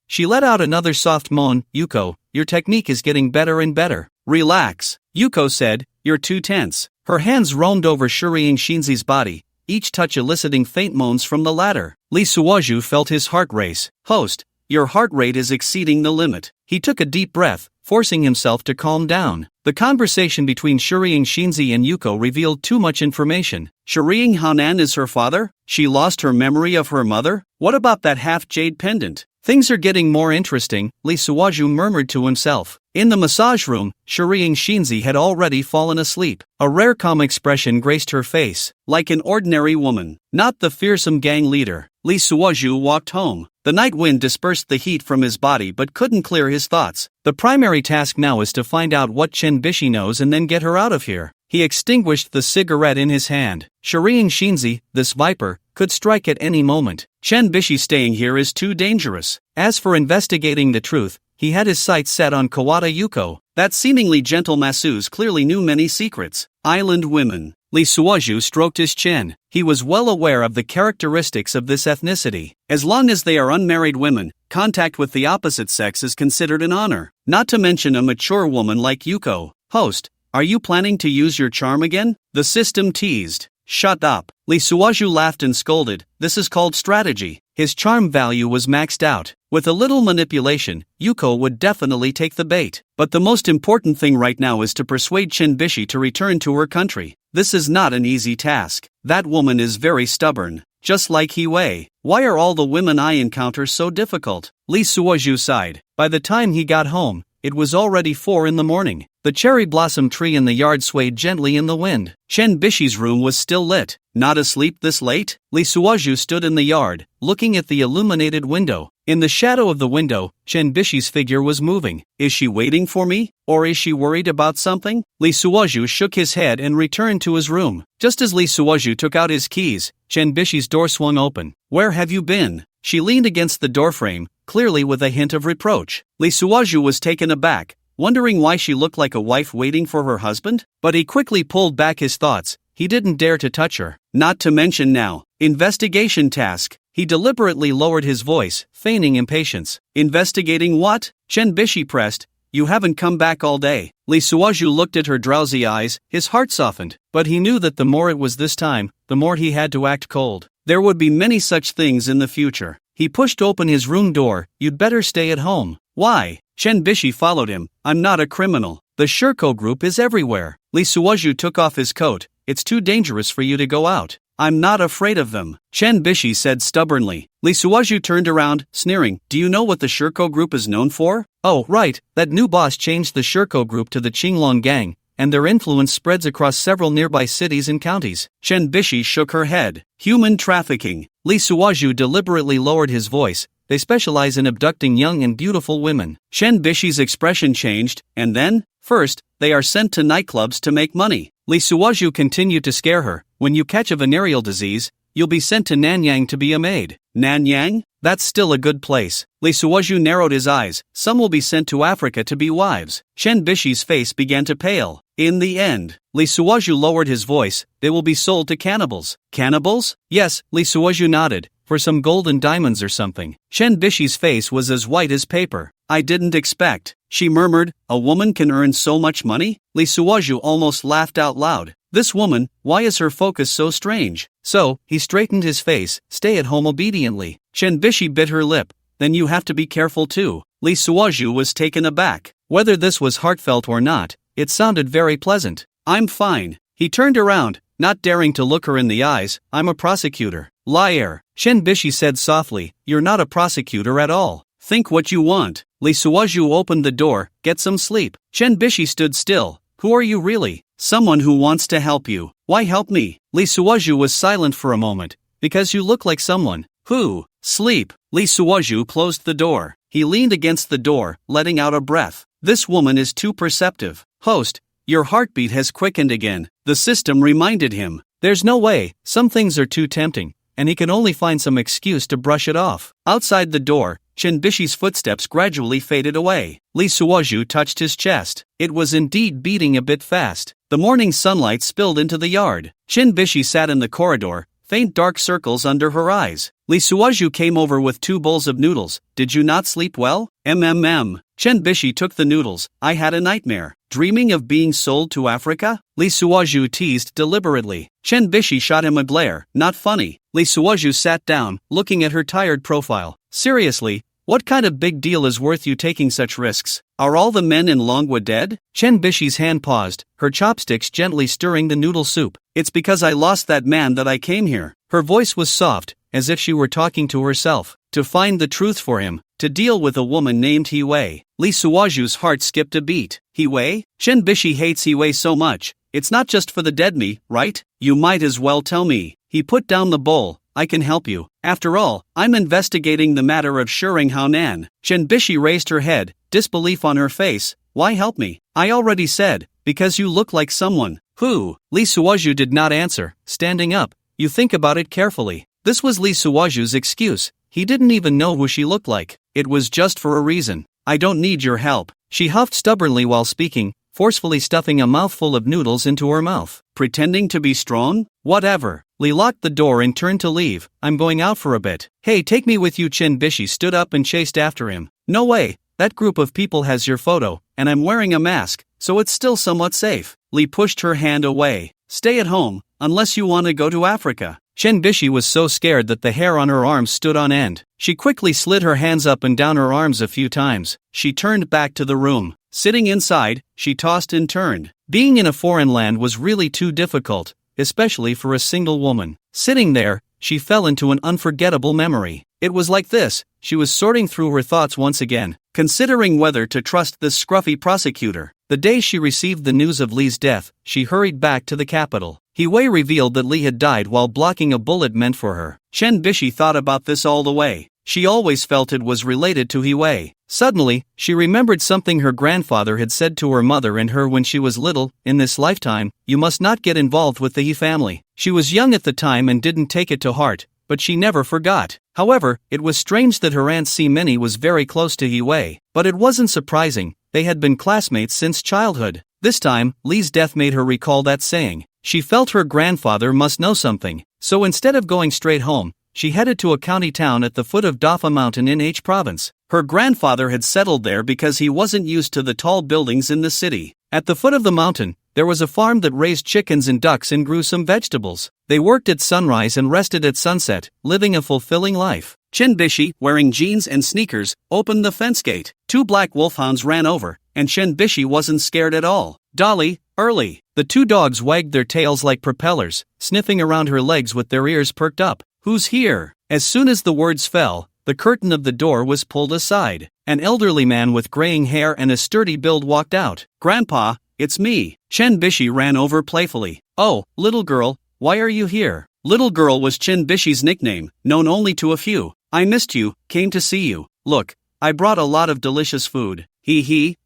She let out another soft moan. Yuko, your technique is getting better and better. Relax, Yuko said. You're too tense. Her hands roamed over Shiriying Shinzi's body, each touch eliciting faint moans from the latter. Lee Suoju felt his heart race. Host, your heart rate is exceeding the limit. He took a deep breath, forcing himself to calm down. The conversation between Shiriying Shinzi and Yuko revealed too much information. Shiriying Hanan is her father? She lost her memory of her mother? What about that half-jade pendant? Things are getting more interesting, Lee Suoju murmured to himself. In the massage room, Shiriying Shinzi had already fallen asleep. A rare calm expression graced her face. Like an ordinary woman, not the fearsome gang leader. Lee Suoju walked home. The night wind dispersed the heat from his body but couldn't clear his thoughts. The primary task now is to find out what Chen Bishi knows and then get her out of here. He extinguished the cigarette in his hand. Shiriying Shinzi, this viper, could strike at any moment. Chen Bishi staying here is too dangerous. As for investigating the truth, he had his sights set on Kawada Yuko. That seemingly gentle masseuse clearly knew many secrets. Island women. Lee Suoju stroked his chin. He was well aware of the characteristics of this ethnicity. As long as they are unmarried women, contact with the opposite sex is considered an honor. Not to mention a mature woman like Yuko. Host, are you planning to use your charm again? The system teased. Shut up. Lee Suoju laughed and scolded. This is called strategy. His charm value was maxed out. With a little manipulation, Yuko would definitely take the bait. But the most important thing right now is to persuade Chen Bishi to return to her country. This is not an easy task. That woman is very stubborn. Just like Hiwei. Why are all the women I encounter so difficult? Lee Suoju sighed. By the time he got home, it was already 4 in the morning. The cherry blossom tree in the yard swayed gently in the wind. Chen Bishi's room was still lit. Not asleep this late? Lee Suoju stood in the yard, looking at the illuminated window. In the shadow of the window, Chen Bishi's figure was moving. Is she waiting for me? Or is she worried about something? Lee Suoju shook his head and returned to his room. Just as Lee Suoju took out his keys, Chen Bishi's door swung open. Where have you been? She leaned against the doorframe, clearly with a hint of reproach. Lee Suoju was taken aback, wondering why she looked like a wife waiting for her husband, but he quickly pulled back his thoughts. He didn't dare to touch her. Not to mention now, investigation task. He deliberately lowered his voice, feigning impatience. Investigating what? Chen Bishi pressed. You haven't come back all day. Lee Suoju looked at her drowsy eyes, his heart softened, but he knew that the more it was this time, the more he had to act cold. There would be many such things in the future. He pushed open his room door. You'd better stay at home. Why? Chen Bishi followed him. I'm not a criminal. The Shirko group is everywhere. Lee Suoju took off his coat. It's too dangerous for you to go out. I'm not afraid of them, Chen Bishi said stubbornly. Li Suozhu turned around, sneering. Do you know what the Shirko group is known for? Oh, right, that new boss changed the Shirko group to the Qinglong gang, and their influence spreads across several nearby cities and counties. Chen Bishi shook her head. Human trafficking. Li Suozhu deliberately lowered his voice. They specialize in abducting young and beautiful women. Chen Bishi's expression changed, and then, first, they are sent to nightclubs to make money. Li Suozhu continued to scare her. When you catch a venereal disease, you'll be sent to Nanyang to be a maid. Nanyang? That's still a good place. Li Suozhu narrowed his eyes. Some will be sent to Africa to be wives. Chen Bishi's face began to pale. In the end, Li Suozhu lowered his voice. They will be sold to cannibals. Cannibals? Yes, Li Suozhu nodded. For some gold and diamonds or something. Chen Bishi's face was as white as paper. I didn't expect, she murmured, a woman can earn so much money? Li Suozhu almost laughed out loud. This woman, why is her focus so strange? So, he straightened his face, stay at home obediently. Chen Bishi bit her lip. Then you have to be careful too. Li Suozhu was taken aback. Whether this was heartfelt or not, it sounded very pleasant. I'm fine. He turned around, not daring to look her in the eyes. I'm a prosecutor. Liar. Chen Bishi said softly, you're not a prosecutor at all. Think what you want. Li Suozhu opened the door, get some sleep. Chen Bishi stood still. Who are you really? Someone who wants to help you. Why help me? Li Suozhu was silent for a moment. Because you look like someone. Who? Sleep. Li Suozhu closed the door. He leaned against the door, letting out a breath. This woman is too perceptive. Host, your heartbeat has quickened again. The system reminded him. There's no way, some things are too tempting, and he can only find some excuse to brush it off. Outside the door, Chen Bishi's footsteps gradually faded away. Li Suozhu touched his chest. It was indeed beating a bit fast. The morning sunlight spilled into the yard. Chen Bishi sat in the corridor, faint dark circles under her eyes. Li Suozhu came over with 2 bowls of noodles. Did you not sleep well? Chen Bishi took the noodles. I had a nightmare. Dreaming of being sold to Africa? Li Suozhu teased deliberately. Chen Bishi shot him a glare. Not funny. Li Suozhu sat down, looking at her tired profile. Seriously, what kind of big deal is worth you taking such risks? Are all the men in Longwood dead? Chen Bishi's hand paused, her chopsticks gently stirring the noodle soup. It's because I lost that man that I came here. Her voice was soft, as if she were talking to herself. To find the truth for him, to deal with a woman named He-Wei. Li Suozhu's heart skipped a beat. He-Wei? Chen Bishi hates He-Wei so much. It's not just for the dead me, right? You might as well tell me. He put down the bowl. I can help you. After all, I'm investigating the matter of Shering Haonan. Chen Bishi raised her head, disbelief on her face. Why help me? I already said, because you look like someone. Who? Li Suozhu did not answer, standing up. You think about it carefully. This was Li Suozhu's excuse. He didn't even know who she looked like. It was just for a reason. I don't need your help. She huffed stubbornly while speaking, forcefully stuffing a mouthful of noodles into her mouth. Pretending to be strong? Whatever. Li locked the door and turned to leave. I'm going out for a bit. Hey, take me with you. Chen Bishi stood up and chased after him. No way. That group of people has your photo, and I'm wearing a mask, so it's still somewhat safe. Li pushed her hand away. Stay at home, unless you want to go to Africa. Chen Bishi was so scared that the hair on her arms stood on end. She quickly slid her hands up and down her arms a few times. She turned back to the room. Sitting inside, she tossed and turned. Being in a foreign land was really too difficult, especially for a single woman. Sitting there, she fell into an unforgettable memory. It was like this. She was sorting through her thoughts once again, considering whether to trust this scruffy prosecutor. The day she received the news of Li's death, she hurried back to the capital. He-Wei revealed that Li had died while blocking a bullet meant for her. Chen Bishi thought about this all the way. She always felt it was related to He-Wei. Suddenly, she remembered something her grandfather had said to her mother and her when she was little. In this lifetime, you must not get involved with the He family. She was young at the time and didn't take it to heart, but she never forgot. However, it was strange that her aunt Si-Mini was very close to He-Wei, but it wasn't surprising. They had been classmates since childhood. This time, Li's death made her recall that saying. She felt her grandfather must know something, so instead of going straight home, she headed to a county town at the foot of Dafa Mountain in H province. Her grandfather had settled there because he wasn't used to the tall buildings in the city. At the foot of the mountain, there was a farm that raised chickens and ducks and grew some vegetables. They worked at sunrise and rested at sunset, living a fulfilling life. Chen Bishi, wearing jeans and sneakers, opened the fence gate. 2 black wolfhounds ran over, and Chen Bishi wasn't scared at all. Dolly, early. The two dogs wagged their tails like propellers, sniffing around her legs with their ears perked up. Who's here? As soon as the words fell, the curtain of the door was pulled aside. An elderly man with graying hair and a sturdy build walked out. Grandpa, it's me. Chen Bishi ran over playfully. Oh, little girl, why are you here? Little girl was Chen Bishi's nickname, known only to a few. I missed you, came to see you. Look, I brought a lot of delicious food. The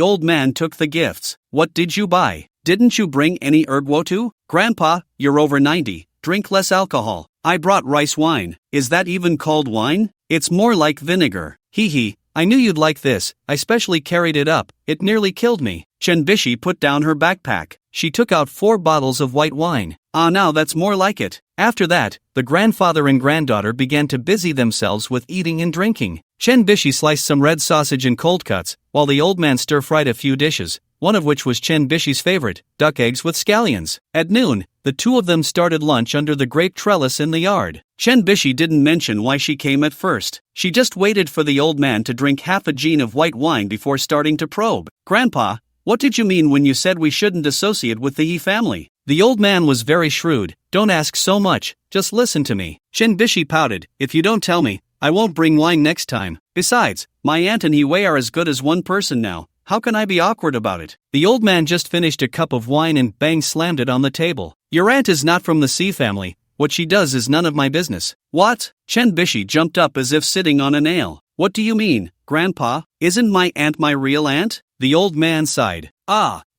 old man took the gifts. What did you buy? Didn't you bring any ergwotu? Grandpa, you're over 90, drink less alcohol. I brought rice wine. Is that even called wine? It's more like vinegar. I knew you'd like this, I specially carried it up, it nearly killed me. Chen Bishi put down her backpack. She took out 4 bottles of white wine. Now that's more like it. After that, the grandfather and granddaughter began to busy themselves with eating and drinking. Chen Bishi sliced some red sausage and cold cuts, while the old man stir-fried a few dishes, one of which was Chen Bishi's favorite, duck eggs with scallions. At noon, the two of them started lunch under the grape trellis in the yard. Chen Bishi didn't mention why she came at first. She just waited for the old man to drink half a gin of white wine before starting to probe. Grandpa, what did you mean when you said we shouldn't associate with the He family? The old man was very shrewd. Don't ask so much, just listen to me. Chen Bishi pouted. If you don't tell me, I won't bring wine next time. Besides, my aunt and He are as good as one person now. How can I be awkward about it? The old man just finished a cup of wine and bang slammed it on the table. Your aunt is not from the C family. What she does is none of my business. What? Chen Bishi jumped up as if sitting on a nail. What do you mean, Grandpa? Isn't my aunt my real aunt? The old man sighed.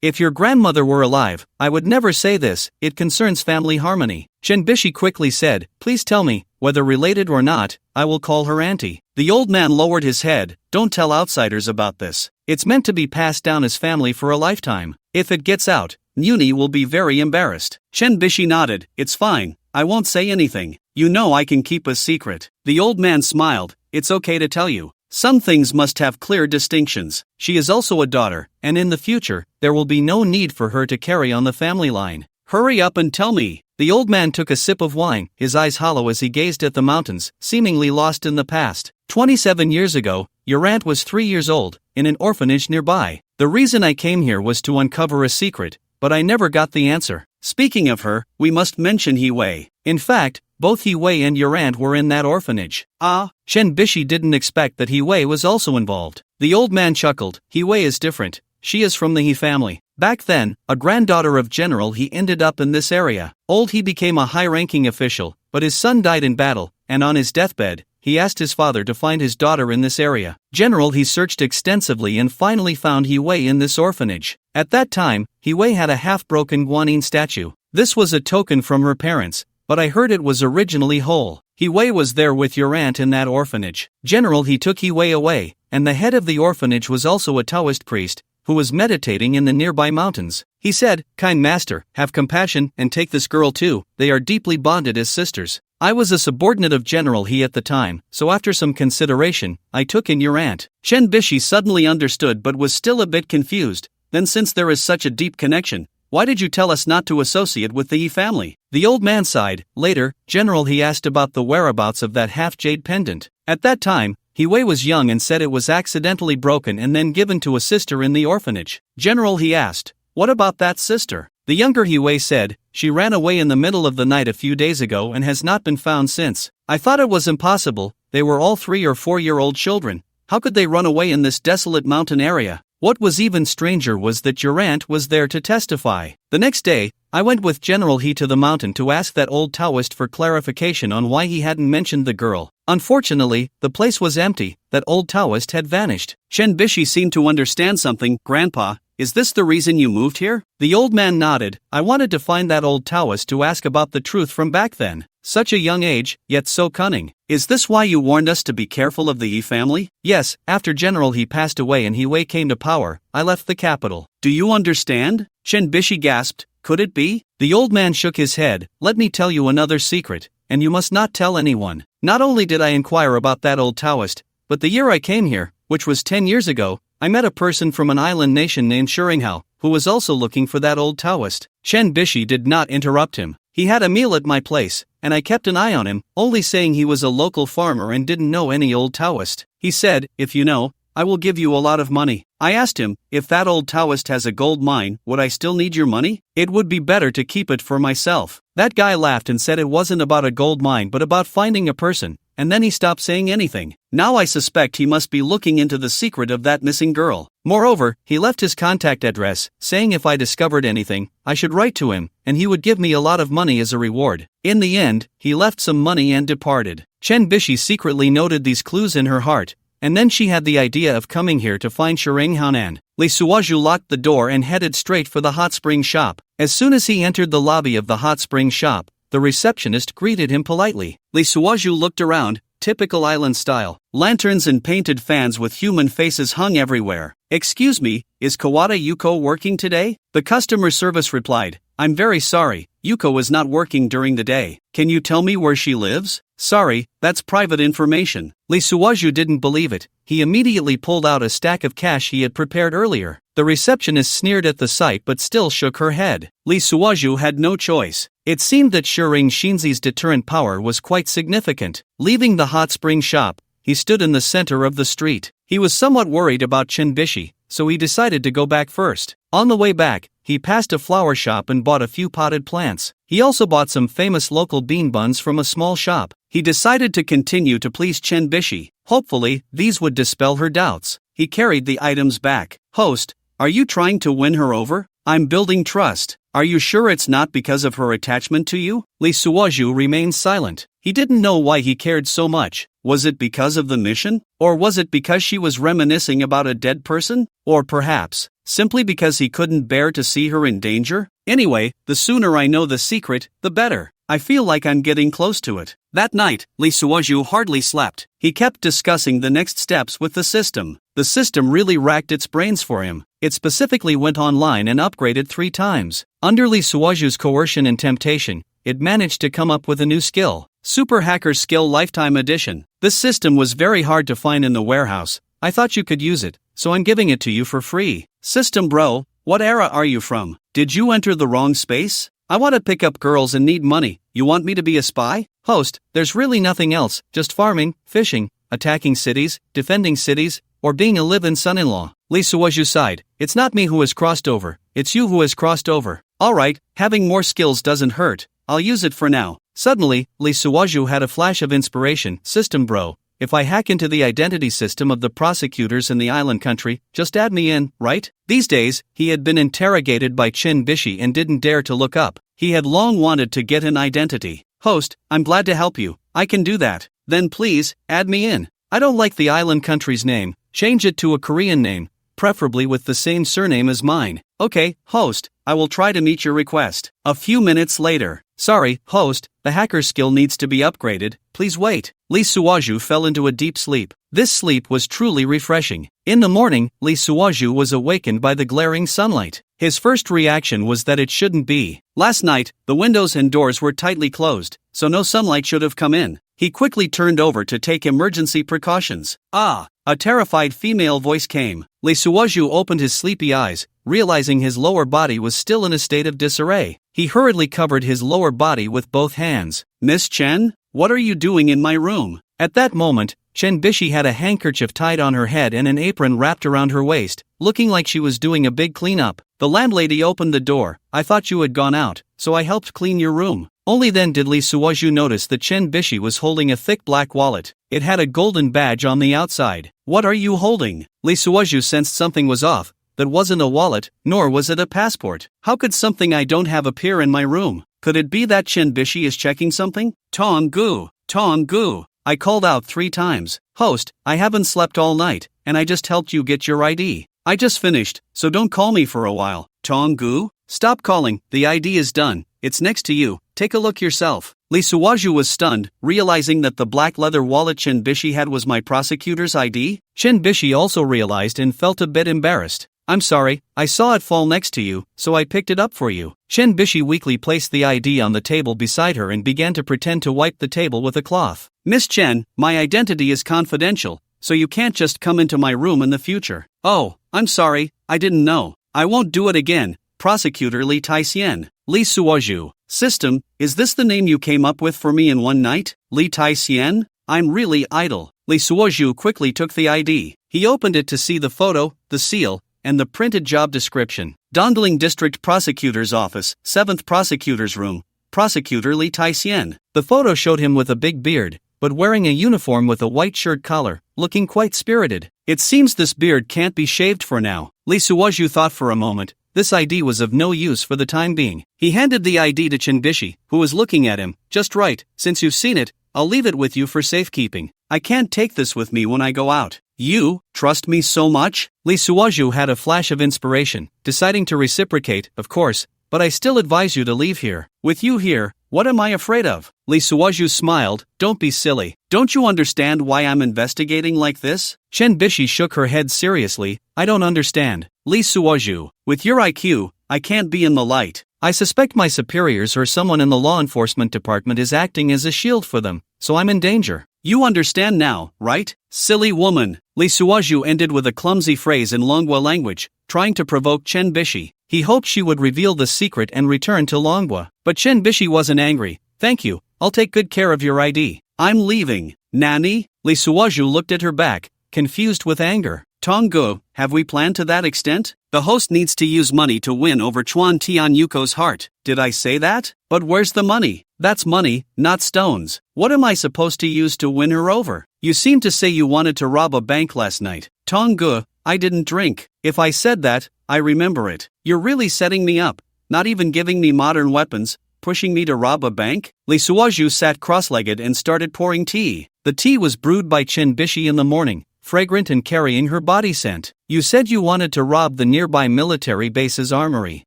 If your grandmother were alive, I would never say this, it concerns family harmony. Chen Bishi quickly said, please tell me, whether related or not, I will call her auntie. The old man lowered his head. Don't tell outsiders about this. It's meant to be passed down as family for a lifetime. If it gets out, Nuni will be very embarrassed. Chen Bishi nodded. It's fine, I won't say anything. You know I can keep a secret. The old man smiled. It's okay to tell you. Some things must have clear distinctions. She is also a daughter, and in the future, there will be no need for her to carry on the family line. Hurry up and tell me. The old man took a sip of wine, his eyes hollow as he gazed at the mountains, seemingly lost in the past. 27 years ago, your aunt was 3 years old, in an orphanage nearby. The reason I came here was to uncover a secret, but I never got the answer. Speaking of her, we must mention He. In fact, both He and your aunt were in that orphanage. Chen Bishi didn't expect that He was also involved. The old man chuckled. He is different. She is from the He family. Back then, a granddaughter of General He ended up in this area. Old He became a high-ranking official, but his son died in battle, and on his deathbed, he asked his father to find his daughter in this area. General He searched extensively and finally found He in this orphanage. At that time, He had a half-broken guanyin statue. This was a token from her parents, but I heard it was originally whole. He was there with your aunt in that orphanage. General He took He away, and the head of the orphanage was also a Taoist priest, who was meditating in the nearby mountains. He said, kind master, have compassion and take this girl too, they are deeply bonded as sisters. I was a subordinate of General He at the time, so after some consideration, I took in your aunt. Chen Bishi suddenly understood but was still a bit confused. Then since there is such a deep connection, why did you tell us not to associate with the He family? The old man sighed. Later, General He asked about the whereabouts of that half-jade pendant. At that time, He was young and said it was accidentally broken and then given to a sister in the orphanage. General He asked, what about that sister? The younger He said, she ran away in the middle of the night a few days ago and has not been found since. I thought it was impossible, they were all 3 or 4-year-old children. How could they run away in this desolate mountain area? What was even stranger was that your aunt was there to testify. The next day, I went with General He to the mountain to ask that old Taoist for clarification on why he hadn't mentioned the girl. Unfortunately, the place was empty, that old Taoist had vanished. Chen Bishi seemed to understand something. Grandpa, is this the reason you moved here? The old man nodded. I wanted to find that old Taoist to ask about the truth from back then. Such a young age, yet so cunning. Is this why you warned us to be careful of the He family? Yes, after General He passed away and He came to power, I left the capital. Do you understand? Chen Bishi gasped. Could it be? The old man shook his head. Let me tell you another secret, and you must not tell anyone. Not only did I inquire about that old Taoist, but the year I came here, which was 10 years ago, I met a person from an island nation named Shuringhao, who was also looking for that old Taoist. Chen Bishi did not interrupt him. He had a meal at my place, and I kept an eye on him, only saying he was a local farmer and didn't know any old Taoist. He said, if you know, I will give you a lot of money. I asked him, if that old Taoist has a gold mine, would I still need your money? It would be better to keep it for myself. That guy laughed and said it wasn't about a gold mine but about finding a person, and then he stopped saying anything. Now I suspect he must be looking into the secret of that missing girl. Moreover, he left his contact address, saying if I discovered anything, I should write to him, and he would give me a lot of money as a reward. In the end, he left some money and departed. Chen Bishi secretly noted these clues in her heart, and then she had the idea of coming here to find Shireng Hanan. Li Suozhu locked the door and headed straight for the hot spring shop. As soon as he entered the lobby of the hot spring shop, the receptionist greeted him politely. Li Suozhu looked around, typical island style. Lanterns and painted fans with human faces hung everywhere. Excuse me, is Kawada Yuko working today? The customer service replied, I'm very sorry, Yuko is not working during the day. Can you tell me where she lives? Sorry, that's private information. Li Suozhu didn't believe it. He immediately pulled out a stack of cash he had prepared earlier. The receptionist sneered at the sight but still shook her head. Li Suozhu had no choice. It seemed that Shireng Shinzi's deterrent power was quite significant. Leaving the hot spring shop, he stood in the center of the street. He was somewhat worried about Chen Bishi, so he decided to go back first. On the way back, he passed a flower shop and bought a few potted plants. He also bought some famous local bean buns from a small shop. He decided to continue to please Chen Bishi. Hopefully, these would dispel her doubts. He carried the items back. Host, are you trying to win her over? I'm building trust. Are you sure it's not because of her attachment to you? Li Suozhu remained silent. He didn't know why he cared so much. Was it because of the mission? Or was it because she was reminiscing about a dead person? Or perhaps, simply because he couldn't bear to see her in danger? Anyway, the sooner I know the secret, the better. I feel like I'm getting close to it. That night, Li Suozhu hardly slept. He kept discussing the next steps with the system. The system really racked its brains for him. It specifically went online and upgraded 3 times. Under Li Suozhu's coercion and temptation, it managed to come up with a new skill. Super Hacker Skill Lifetime Edition. This system was very hard to find in the warehouse. I thought you could use it, so I'm giving it to you for free. System bro, what era are you from? Did you enter the wrong space? I want to pick up girls and need money. You want me to be a spy? Host, there's really nothing else, just farming, fishing, attacking cities, defending cities, or being a live-in son-in-law. Li Suozhu sighed. It's not me who has crossed over, it's you who has crossed over. Alright, having more skills doesn't hurt. I'll use it for now. Suddenly, Li Suozhu had a flash of inspiration. System bro, if I hack into the identity system of the prosecutors in the island country, just add me in, right? These days, he had been interrogated by Chen Bishi and didn't dare to look up. He had long wanted to get an identity. Host, I'm glad to help you. I can do that. Then please, add me in. I don't like the island country's name. Change it to a Korean name, preferably with the same surname as mine. Okay, host, I will try to meet your request. A few minutes later. Sorry, host, the hacker skill needs to be upgraded. Please wait. Li Suozhu fell into a deep sleep. This sleep was truly refreshing. In the morning, Li Suozhu was awakened by the glaring sunlight. His first reaction was that it shouldn't be. Last night, the windows and doors were tightly closed, so no sunlight should have come in. He quickly turned over to take emergency precautions. Ah! A terrified female voice came. Li Suozhu opened his sleepy eyes, realizing his lower body was still in a state of disarray. He hurriedly covered his lower body with both hands. Miss Chen, what are you doing in my room? At that moment, Chen Bishi had a handkerchief tied on her head and an apron wrapped around her waist, looking like she was doing a big cleanup. The landlady opened the door. I thought you had gone out, so I helped clean your room. Only then did Li Suozhu notice that Chen Bishi was holding a thick black wallet. It had a golden badge on the outside. What are you holding? Li Suozhu sensed something was off. That wasn't a wallet, nor was it a passport. How could something I don't have appear in my room? Could it be that Chen Bishi is checking something? Tong-gu! Tong-gu! I called out 3 times. Host, I haven't slept all night, and I just helped you get your ID. I just finished, so don't call me for a while. Tong-gu? Stop calling, the ID is done. It's next to you, take a look yourself. Li Suozhu was stunned, realizing that the black leather wallet Chen Bishi had was my prosecutor's ID. Chen Bishi also realized and felt a bit embarrassed. I'm sorry, I saw it fall next to you, so I picked it up for you. Chen Bishi weakly placed the ID on the table beside her and began to pretend to wipe the table with a cloth. Miss Chen, my identity is confidential, so you can't just come into my room in the future. Oh, I'm sorry, I didn't know. I won't do it again. Prosecutor Li Taisien. Li Suozhu. System, is this the name you came up with for me in one night? Li Taisien? I'm really idle. Li Suozhu quickly took the ID. He opened it to see the photo, the seal, and the printed job description. Dongling District Prosecutor's Office, 7th Prosecutor's Room, Prosecutor Li Taisien. The photo showed him with a big beard, but wearing a uniform with a white shirt collar, looking quite spirited. It seems this beard can't be shaved for now. Li Suozhu thought for a moment. This ID was of no use for the time being. He handed the ID to Chinbishi, who was looking at him. Just right, since you've seen it, I'll leave it with you for safekeeping. I can't take this with me when I go out. You trust me so much? Li Suozhu had a flash of inspiration, deciding to reciprocate, of course, but I still advise you to leave here. With you here, what am I afraid of? Li Suozhu smiled. Don't be silly. Don't you understand why I'm investigating like this? Chen Bishi shook her head seriously. I don't understand. Li Suozhu, with your IQ, I can't be in the light. I suspect my superiors or someone in the law enforcement department is acting as a shield for them, so I'm in danger. You understand now, right? Silly woman. Li Suozhu ended with a clumsy phrase in Longwa language, trying to provoke Chen Bishi. He hoped she would reveal the secret and return to Longwa. But Chen Bishi wasn't angry. Thank you, I'll take good care of your ID. I'm leaving. Nani? Li Suozhu looked at her back, confused with anger. Tonggu, have we planned to that extent? The host needs to use money to win over Chuan Tian Yuko's heart. Did I say that? But where's the money? That's money, not stones. What am I supposed to use to win her over? You seem to say you wanted to rob a bank last night. Tonggu, I didn't drink. If I said that, I remember it. You're really setting me up, not even giving me modern weapons, pushing me to rob a bank? Li Suozhu sat cross-legged and started pouring tea. The tea was brewed by Chen Bishi in the morning, fragrant and carrying her body scent. You said you wanted to rob the nearby military base's armory.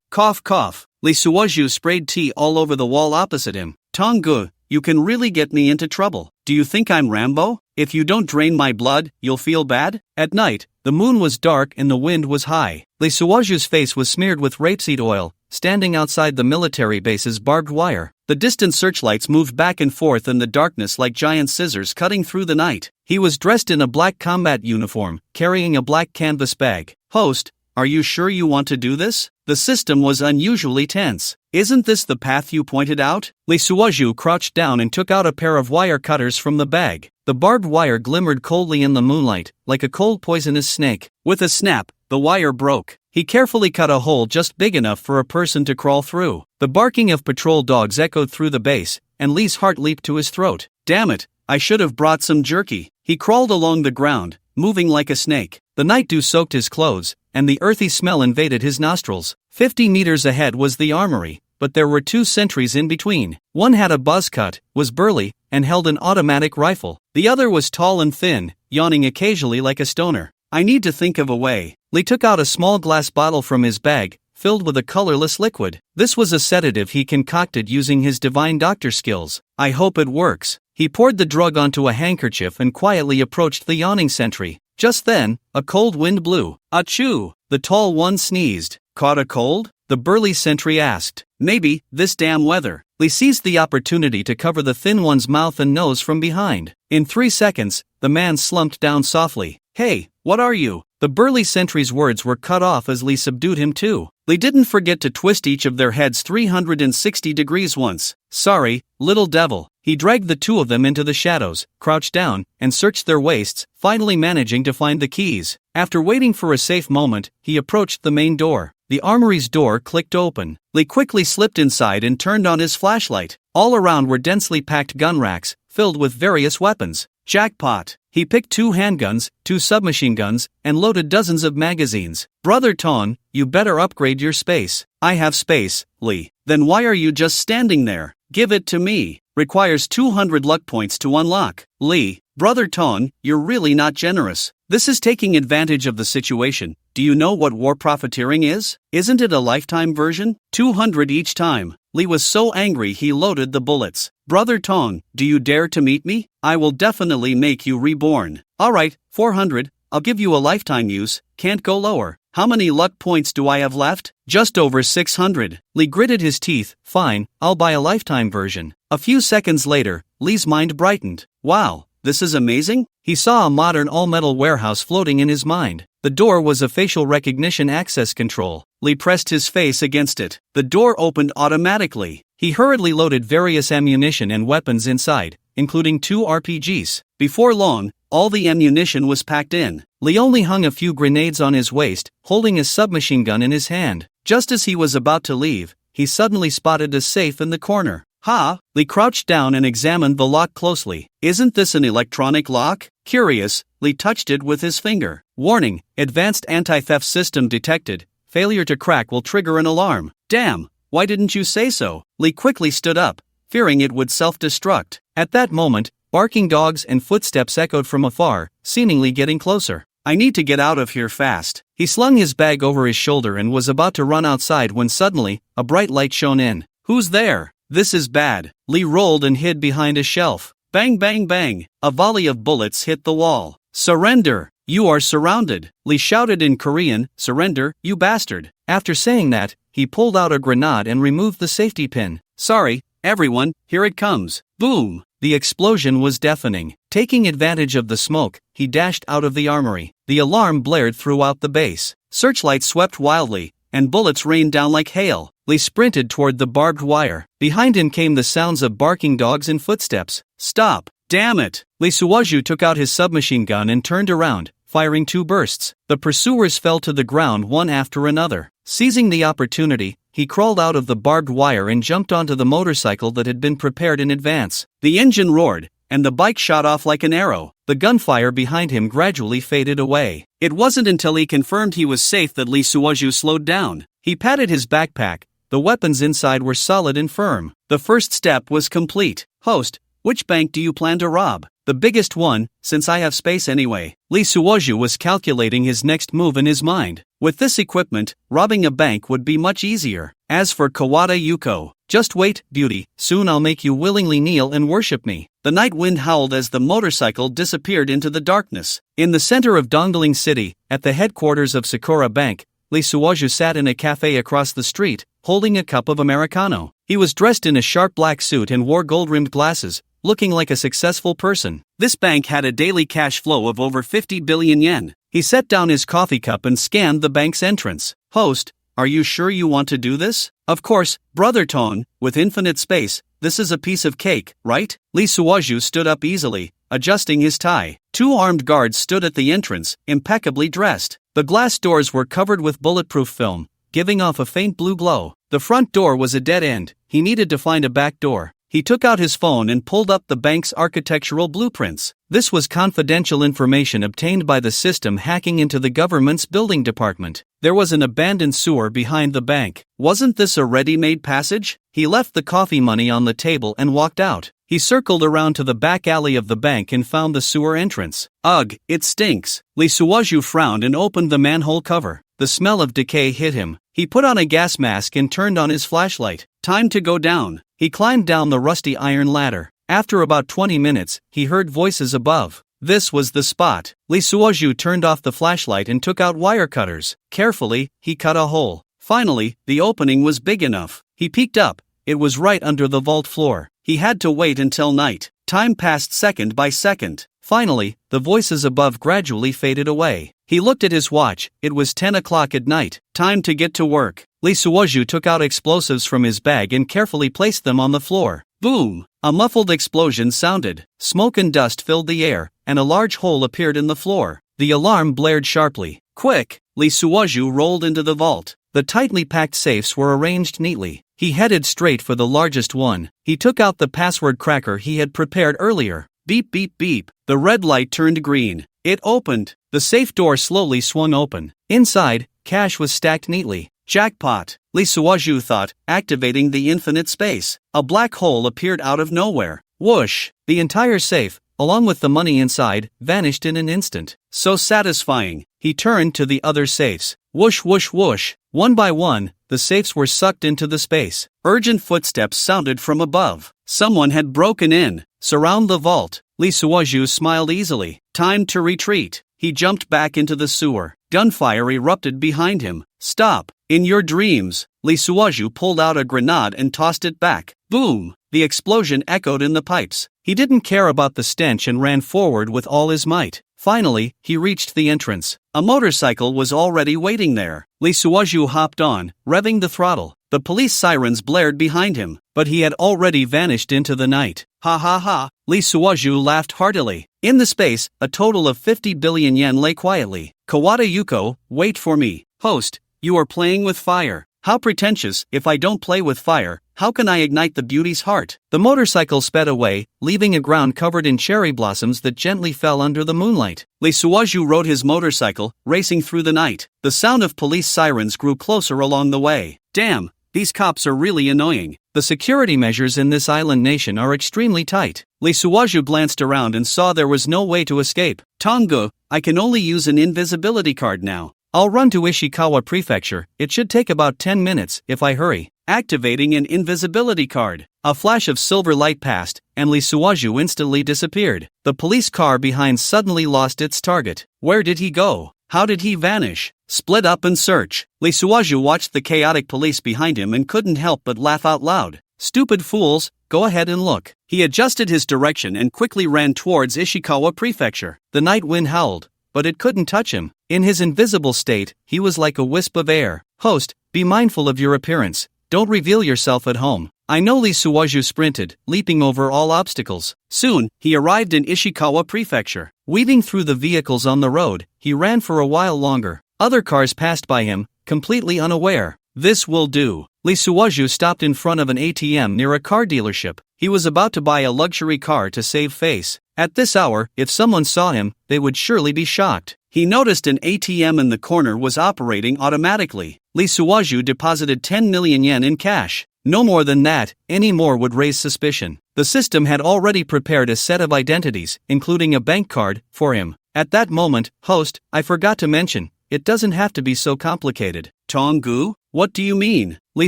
Cough cough. Li Suozhu sprayed tea all over the wall opposite him. Tonggu, you can really get me into trouble. Do you think I'm Rambo? If you don't drain my blood, you'll feel bad? At night, the moon was dark and the wind was high. Li Suozhu's face was smeared with rapeseed oil, standing outside the military base's barbed wire. The distant searchlights moved back and forth in the darkness like giant scissors cutting through the night. He was dressed in a black combat uniform, carrying a black canvas bag. Host, are you sure you want to do this? The system was unusually tense. Isn't this the path you pointed out? Li Suozhu crouched down and took out a pair of wire cutters from the bag. The barbed wire glimmered coldly in the moonlight, like a cold poisonous snake. With a snap, the wire broke. He carefully cut a hole just big enough for a person to crawl through. The barking of patrol dogs echoed through the base, and Li's heart leaped to his throat. Damn it, I should have brought some jerky. He crawled along the ground, moving like a snake. The night dew soaked his clothes, and the earthy smell invaded his nostrils. 50 meters ahead was the armory, but there were two sentries in between. One had a buzz cut, was burly, and held an automatic rifle. The other was tall and thin, yawning occasionally like a stoner. I need to think of a way. Li took out a small glass bottle from his bag, filled with a colorless liquid. This was a sedative he concocted using his divine doctor skills. I hope it works. He poured the drug onto a handkerchief and quietly approached the yawning sentry. Just then, a cold wind blew. Achoo! The tall one sneezed. Caught a cold? The burly sentry asked. Maybe, this damn weather. Li seized the opportunity to cover the thin one's mouth and nose from behind. In 3 seconds, the man slumped down softly. Hey, what are you? The burly sentry's words were cut off as Li subdued him too. Li didn't forget to twist each of their heads 360 degrees once. Sorry, little devil. He dragged the two of them into the shadows, crouched down, and searched their waists, finally managing to find the keys. After waiting for a safe moment, he approached the main door. The armory's door clicked open. Li quickly slipped inside and turned on his flashlight. All around were densely packed gun racks, filled with various weapons. Jackpot! He picked 2 handguns, 2 submachine guns, and loaded dozens of magazines. Brother Ton, you better upgrade your space. I have space, Li. Then why are you just standing there? Give it to me. Requires 200 luck points to unlock. Li, Brother Ton, you're really not generous. This is taking advantage of the situation. Do you know what war profiteering is? Isn't it a lifetime version? 200 each time. Li was so angry he loaded the bullets. Brother Ton, do you dare to meet me? I will definitely make you reborn. Alright, 400, I'll give you a lifetime use, can't go lower. How many luck points do I have left? Just over 600. Li gritted his teeth. Fine, I'll buy a lifetime version. A few seconds later, Li's mind brightened. Wow, this is amazing? He saw a modern all-metal warehouse floating in his mind. The door was a facial recognition access control. Li pressed his face against it. The door opened automatically. He hurriedly loaded various ammunition and weapons inside, including 2 RPGs. Before long, All the ammunition was packed in. Lee only hung a few grenades on his waist, holding his submachine gun in his hand. Just as he was about to leave, he suddenly spotted a safe in the corner. Ha! Lee crouched down and examined the lock closely. Isn't this an electronic lock? Curious, Lee touched it with his finger. Warning, advanced anti-theft system detected. Failure to crack will trigger an alarm. Damn, why didn't you say so? Lee quickly stood up, fearing it would self-destruct. At that moment, barking dogs and footsteps echoed from afar, seemingly getting closer. I need to get out of here fast. He slung his bag over his shoulder and was about to run outside when suddenly, a bright light shone in. Who's there? This is bad. Lee rolled and hid behind a shelf. Bang bang bang. A volley of bullets hit the wall. Surrender! You are surrounded. Lee shouted in Korean, surrender, you bastard. After saying that, he pulled out a grenade and removed the safety pin. Sorry, everyone, here it comes. Boom! The explosion was deafening. Taking advantage of the smoke, he dashed out of the armory. The alarm blared throughout the base. Searchlights swept wildly, and bullets rained down like hail. Lee sprinted toward the barbed wire. Behind him came the sounds of barking dogs and footsteps. Stop! Damn it! Lee Suwaju took out his submachine gun and turned around, firing 2 bursts. The pursuers fell to the ground one after another. Seizing the opportunity, he crawled out of the barbed wire and jumped onto the motorcycle that had been prepared in advance. The engine roared, and the bike shot off like an arrow. The gunfire behind him gradually faded away. It wasn't until he confirmed he was safe that Lee Suwaju slowed down. He patted his backpack. The weapons inside were solid and firm. The first step was complete. Host, which bank do you plan to rob? The biggest one, since I have space anyway. Lee Suwaju was calculating his next move in his mind. With this equipment, robbing a bank would be much easier. As for Kawada Yuko, just wait, beauty, soon I'll make you willingly kneel and worship me. The night wind howled as the motorcycle disappeared into the darkness. In the center of Dongdaeling City, at the headquarters of Sakura Bank, Lee Suwaju sat in a cafe across the street, holding a cup of Americano. He was dressed in a sharp black suit and wore gold-rimmed glasses, looking like a successful person. This bank had a daily cash flow of over 50 billion yen. He set down his coffee cup and scanned the bank's entrance. Host, are you sure you want to do this? Of course, Brother Tone, with infinite space, this is a piece of cake, right? Lee Suwaju stood up easily, adjusting his tie. 2 armed guards stood at the entrance, impeccably dressed. The glass doors were covered with bulletproof film, giving off a faint blue glow. The front door was a dead end. He needed to find a back door. He took out his phone and pulled up the bank's architectural blueprints. This was confidential information obtained by the system hacking into the government's building department. There was an abandoned sewer behind the bank. Wasn't this a ready-made passage? He left the coffee money on the table and walked out. He circled around to the back alley of the bank and found the sewer entrance. Ugh, it stinks. Lee Suwaju frowned and opened the manhole cover. The smell of decay hit him. He put on a gas mask and turned on his flashlight. Time to go down. He climbed down the rusty iron ladder. After about 20 minutes, he heard voices above. This was the spot. Lee Suwaju turned off the flashlight and took out wire cutters. Carefully, he cut a hole. Finally, the opening was big enough. He peeked up. It was right under the vault floor. He had to wait until night. Time passed second by second. Finally, the voices above gradually faded away. He looked at his watch. It was 10 o'clock at night. Time to get to work. Lee Suwaju took out explosives from his bag and carefully placed them on the floor. Boom! A muffled explosion sounded. Smoke and dust filled the air, and a large hole appeared in the floor. The alarm blared sharply. Quick! Lee Suwaju rolled into the vault. The tightly packed safes were arranged neatly. He headed straight for the largest one. He took out the password cracker he had prepared earlier. Beep beep beep. The red light turned green. It opened. The safe door slowly swung open. Inside, cash was stacked neatly. Jackpot, Lee Suwaju thought, activating the infinite space. A black hole appeared out of nowhere. Whoosh! The entire safe, along with the money inside, vanished in an instant. So satisfying. He turned to the other safes. Whoosh whoosh whoosh. One by one, the safes were sucked into the space. Urgent footsteps sounded from above. Someone had broken in. Surround the vault. Lee Suwaju smiled easily. Time to retreat. He jumped back into the sewer. Gunfire erupted behind him. Stop. In your dreams. Lee Suwaju pulled out a grenade and tossed it back. Boom! The explosion echoed in the pipes. He didn't care about the stench and ran forward with all his might. Finally, he reached the entrance. A motorcycle was already waiting there. Lee Suwaju hopped on, revving the throttle. The police sirens blared behind him, but he had already vanished into the night. Ha ha ha, Lee Suoju laughed heartily. In the space, a total of 50 billion yen lay quietly. Kawada Yuko, wait for me. Host, you are playing with fire. How pretentious, if I don't play with fire, how can I ignite the beauty's heart? The motorcycle sped away, leaving a ground covered in cherry blossoms that gently fell under the moonlight. Lee Suoju rode his motorcycle, racing through the night. The sound of police sirens grew closer along the way. Damn, these cops are really annoying. The security measures in this island nation are extremely tight. Lee Suoju glanced around and saw there was no way to escape. Tongu, I can only use an invisibility card now. I'll run to Ishikawa Prefecture. It should take about 10 minutes, if I hurry. Activating an invisibility card. A flash of silver light passed, and Lee Suoju instantly disappeared. The police car behind suddenly lost its target. Where did he go? How did he vanish? Split up and search. Lee Suoju watched the chaotic police behind him and couldn't help but laugh out loud. Stupid fools, go ahead and look. He adjusted his direction and quickly ran towards Ishikawa Prefecture. The night wind howled, but it couldn't touch him. In his invisible state, he was like a wisp of air. Host, be mindful of your appearance. Don't reveal yourself at home. I know. Lee Suoju sprinted, leaping over all obstacles. Soon, he arrived in Ishikawa Prefecture. Weaving through the vehicles on the road, he ran for a while longer. Other cars passed by him, completely unaware. This will do. Lee Suoju stopped in front of an ATM near a car dealership. He was about to buy a luxury car to save face. At this hour, if someone saw him, they would surely be shocked. He noticed an ATM in the corner was operating automatically. Lee Suoju deposited 10 million yen in cash. No more than that, any more would raise suspicion. The system had already prepared a set of identities, including a bank card, for him. At that moment, host, I forgot to mention, it doesn't have to be so complicated. Tongu? What do you mean? Lee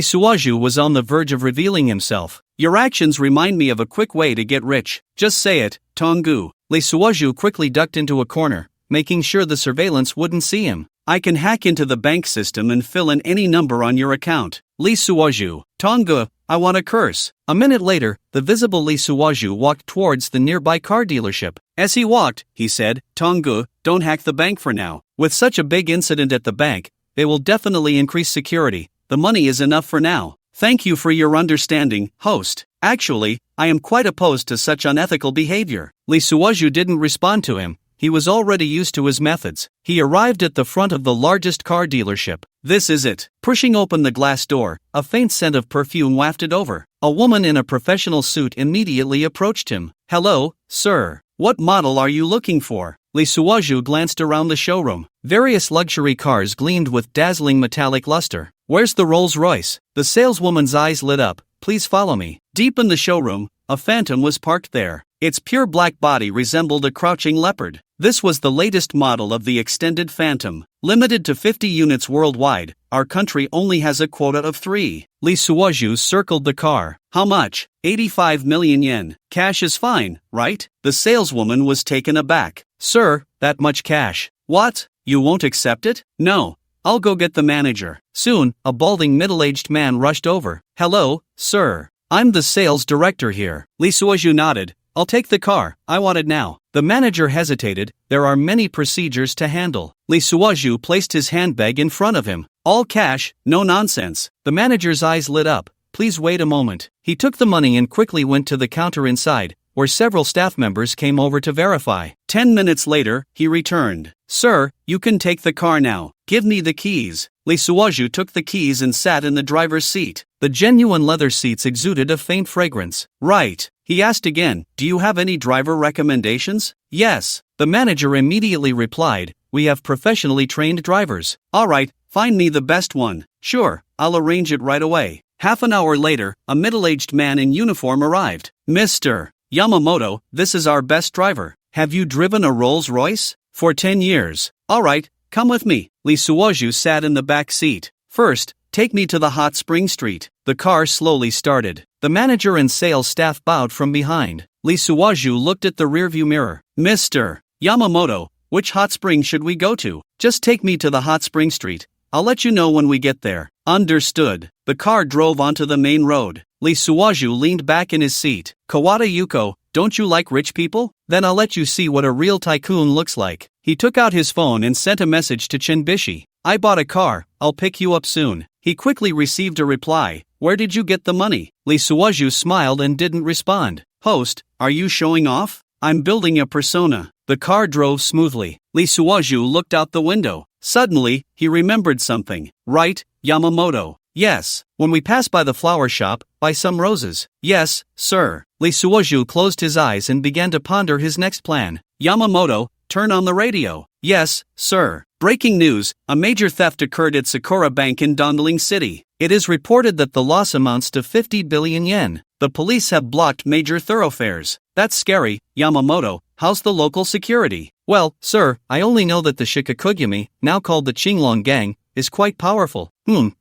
Suoju was on the verge of revealing himself. Your actions remind me of a quick way to get rich. Just say it, Tongu. Lee Suoju quickly ducked into a corner, making sure the surveillance wouldn't see him. I can hack into the bank system and fill in any number on your account. Lee Suoju. Tongu, I want to curse. A minute later, the visible Lee Suoju walked towards the nearby car dealership. As he walked, he said, Tongu, don't hack the bank for now. With such a big incident at the bank, they will definitely increase security. The money is enough for now. Thank you for your understanding, host. Actually, I am quite opposed to such unethical behavior. Lee Suoju didn't respond to him. He was already used to his methods. He arrived at the front of the largest car dealership. This is it. Pushing open the glass door, a faint scent of perfume wafted over. A woman in a professional suit immediately approached him. Hello, sir. What model are you looking for? Lee Suoju glanced around the showroom. Various luxury cars gleamed with dazzling metallic luster. Where's the Rolls-Royce? The saleswoman's eyes lit up. Please follow me. Deep in the showroom, a phantom was parked there. Its pure black body resembled a crouching leopard. This was the latest model of the extended Phantom. Limited to 50 units worldwide, our country only has a quota of 3. Lee Suoju circled the car. How much? 85 million yen. Cash is fine, right? The saleswoman was taken aback. Sir, that much cash. What? You won't accept it? No. I'll go get the manager. Soon, a balding middle-aged man rushed over. Hello, sir. I'm the sales director here. Lee Suoju nodded. I'll take the car, I want it now. The manager hesitated. There are many procedures to handle. Lee Suoju placed his handbag in front of him. All cash, no nonsense. The manager's eyes lit up. Please wait a moment. He took the money and quickly went to the counter inside, where several staff members came over to verify. 10 minutes later, he returned. Sir, you can take the car now. Give me the keys. Lee Suoju took the keys and sat in the driver's seat. The genuine leather seats exuded a faint fragrance. Right. He asked again, do you have any driver recommendations? Yes. The manager immediately replied, we have professionally trained drivers. Alright, find me the best one. Sure, I'll arrange it right away. Half an hour later, a middle-aged man in uniform arrived. Mr. Yamamoto, this is our best driver. Have you driven a Rolls-Royce? For 10 years. Alright, come with me. Lee Suoju sat in the back seat. First, take me to the hot spring street. The car slowly started. The manager and sales staff bowed from behind. Lee Suoju looked at the rearview mirror. Mr. Yamamoto, which hot spring should we go to? Just take me to the hot spring street. I'll let you know when we get there. Understood. The car drove onto the main road. Lee Suoju leaned back in his seat. Kawada Yuko, don't you like rich people? Then I'll let you see what a real tycoon looks like. He took out his phone and sent a message to Chinbishi. I bought a car, I'll pick you up soon. He quickly received a reply. Where did you get the money? Lee Suoju smiled and didn't respond. Host, are you showing off? I'm building a persona. The car drove smoothly. Lee Suoju looked out the window. Suddenly, he remembered something. Right, Yamamoto. Yes, when we pass by the flower shop, buy some roses. Yes, sir. Lee Suoju closed his eyes and began to ponder his next plan. Yamamoto, turn on the radio. Yes, sir. Breaking news, a major theft occurred at Sakura Bank in Dongling City. It is reported that the loss amounts to 50 billion yen. The police have blocked major thoroughfares. That's scary, Yamamoto. How's the local security? Well, sir, I only know that the Shikakugumi, now called the Qinglong Gang, is quite powerful.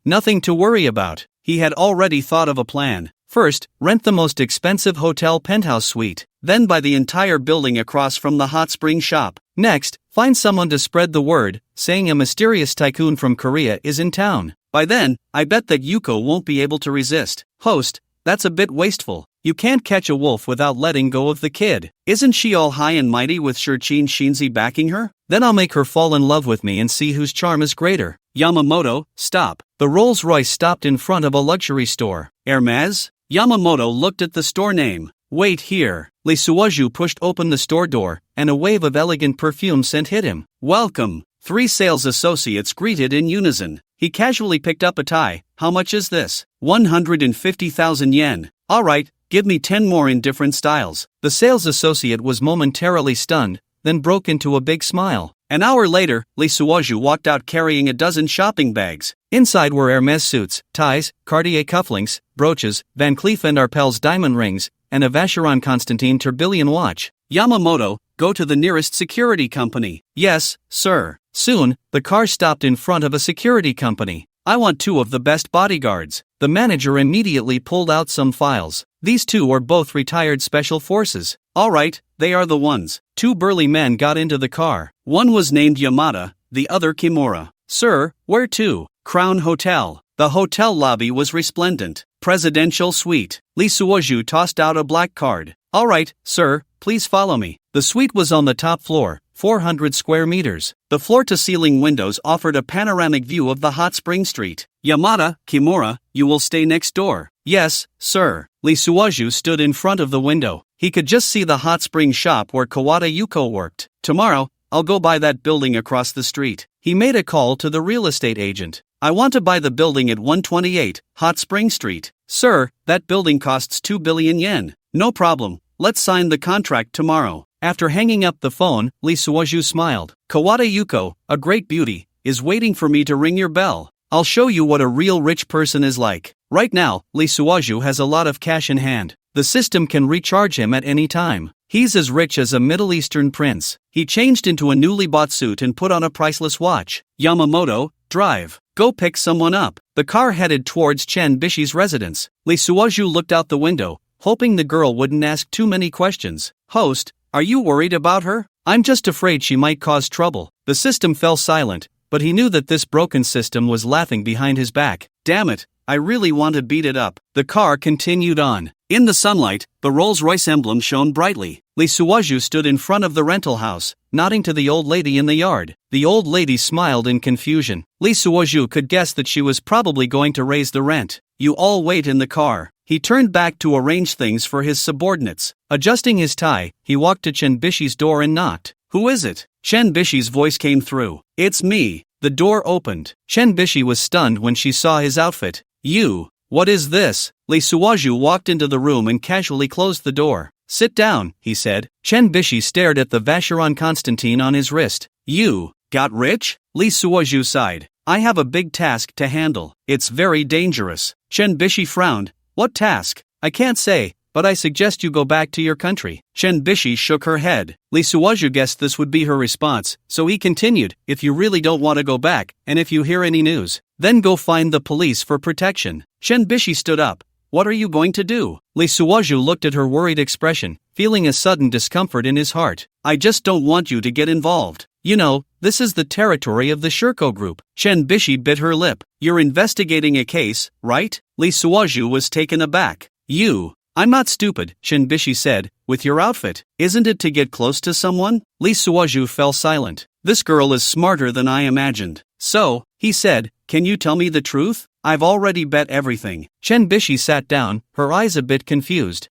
Nothing to worry about. He had already thought of a plan. First, rent the most expensive hotel penthouse suite, then buy the entire building across from the hot spring shop. Next, find someone to spread the word, saying a mysterious tycoon from Korea is in town. By then, I bet that Yuko won't be able to resist. Host, that's a bit wasteful. You can't catch a wolf without letting go of the kid. Isn't she all high and mighty with Shirchin Shinzi backing her? Then I'll make her fall in love with me and see whose charm is greater. Yamamoto, stop. The Rolls-Royce stopped in front of a luxury store. Hermes? Yamamoto looked at the store name. Wait here. Lee Suoju pushed open the store door, and a wave of elegant perfume scent hit him. Welcome. 3 sales associates greeted in unison. He casually picked up a tie. How much is this? 150,000 yen. All right, give me 10 more in different styles. The sales associate was momentarily stunned, then broke into a big smile. An hour later, Lee Suoju walked out carrying a dozen shopping bags. Inside were Hermes suits, ties, Cartier cufflinks, brooches, Van Cleef & Arpels diamond rings, and a Vacheron Constantin tourbillon watch. Yamamoto, go to the nearest security company. Yes, sir. Soon, the car stopped in front of a security company. I want 2 of the best bodyguards. The manager immediately pulled out some files. These 2 are both retired special forces. All right, they are the ones. 2 burly men got into the car. One was named Yamada, the other Kimura. Sir, where to? Crown Hotel. The hotel lobby was resplendent. Presidential suite. Lee Suoju tossed out a black card. All right, sir, please follow me. The suite was on the top floor, 400 square meters. The floor-to-ceiling windows offered a panoramic view of the hot spring street. Yamada, Kimura, you will stay next door. Yes, sir. Lee Suoju stood in front of the window. He could just see the hot spring shop where Kawada Yuko worked. Tomorrow, I'll go buy that building across the street. He made a call to the real estate agent. I want to buy the building at 128, Hot Spring Street. Sir, that building costs 2 billion yen. No problem. Let's sign the contract tomorrow. After hanging up the phone, Lee Suoju smiled. Kawada Yuko, a great beauty, is waiting for me to ring your bell. I'll show you what a real rich person is like. Right now, Lee Suoju has a lot of cash in hand. The system can recharge him at any time. He's as rich as a Middle Eastern prince. He changed into a newly bought suit and put on a priceless watch. Yamamoto, drive. Go pick someone up. The car headed towards Chen Bishi's residence. Lee Suoju looked out the window, hoping the girl wouldn't ask too many questions. Host, are you worried about her? I'm just afraid she might cause trouble. The system fell silent, but he knew that this broken system was laughing behind his back. Damn it, I really want to beat it up. The car continued on. In the sunlight, the Rolls-Royce emblem shone brightly. Lee Suoju stood in front of the rental house, nodding to the old lady in the yard. The old lady smiled in confusion. Lee Suoju could guess that she was probably going to raise the rent. You all wait in the car. He turned back to arrange things for his subordinates. Adjusting his tie, he walked to Chen Bishi's door and knocked. Who is it? Chen Bishi's voice came through. It's me. The door opened. Chen Bishi was stunned when she saw his outfit. You. What is this? Lee Suoju walked into the room and casually closed the door. Sit down, he said. Chen Bishi stared at the Vacheron Constantin on his wrist. You got rich? Lee Suoju sighed. I have a big task to handle. It's very dangerous. Chen Bishi frowned. What task? I can't say, but I suggest you go back to your country. Chen Bishi shook her head. Lee Suoju guessed this would be her response, so he continued, if you really don't want to go back, and if you hear any news, then go find the police for protection. Chen Bishi stood up. What are you going to do? Lee Suoju looked at her worried expression, feeling a sudden discomfort in his heart. I just don't want you to get involved. You know, this is the territory of the Shirko group. Chen Bishi bit her lip. You're investigating a case, right? Lee Suoju was taken aback. I'm not stupid, Chen Bishi said, with your outfit. Isn't it to get close to someone? Lee Suoju fell silent. This girl is smarter than I imagined. So, he said, can you tell me the truth? I've already bet everything. Chen Bishi sat down, her eyes a bit confused.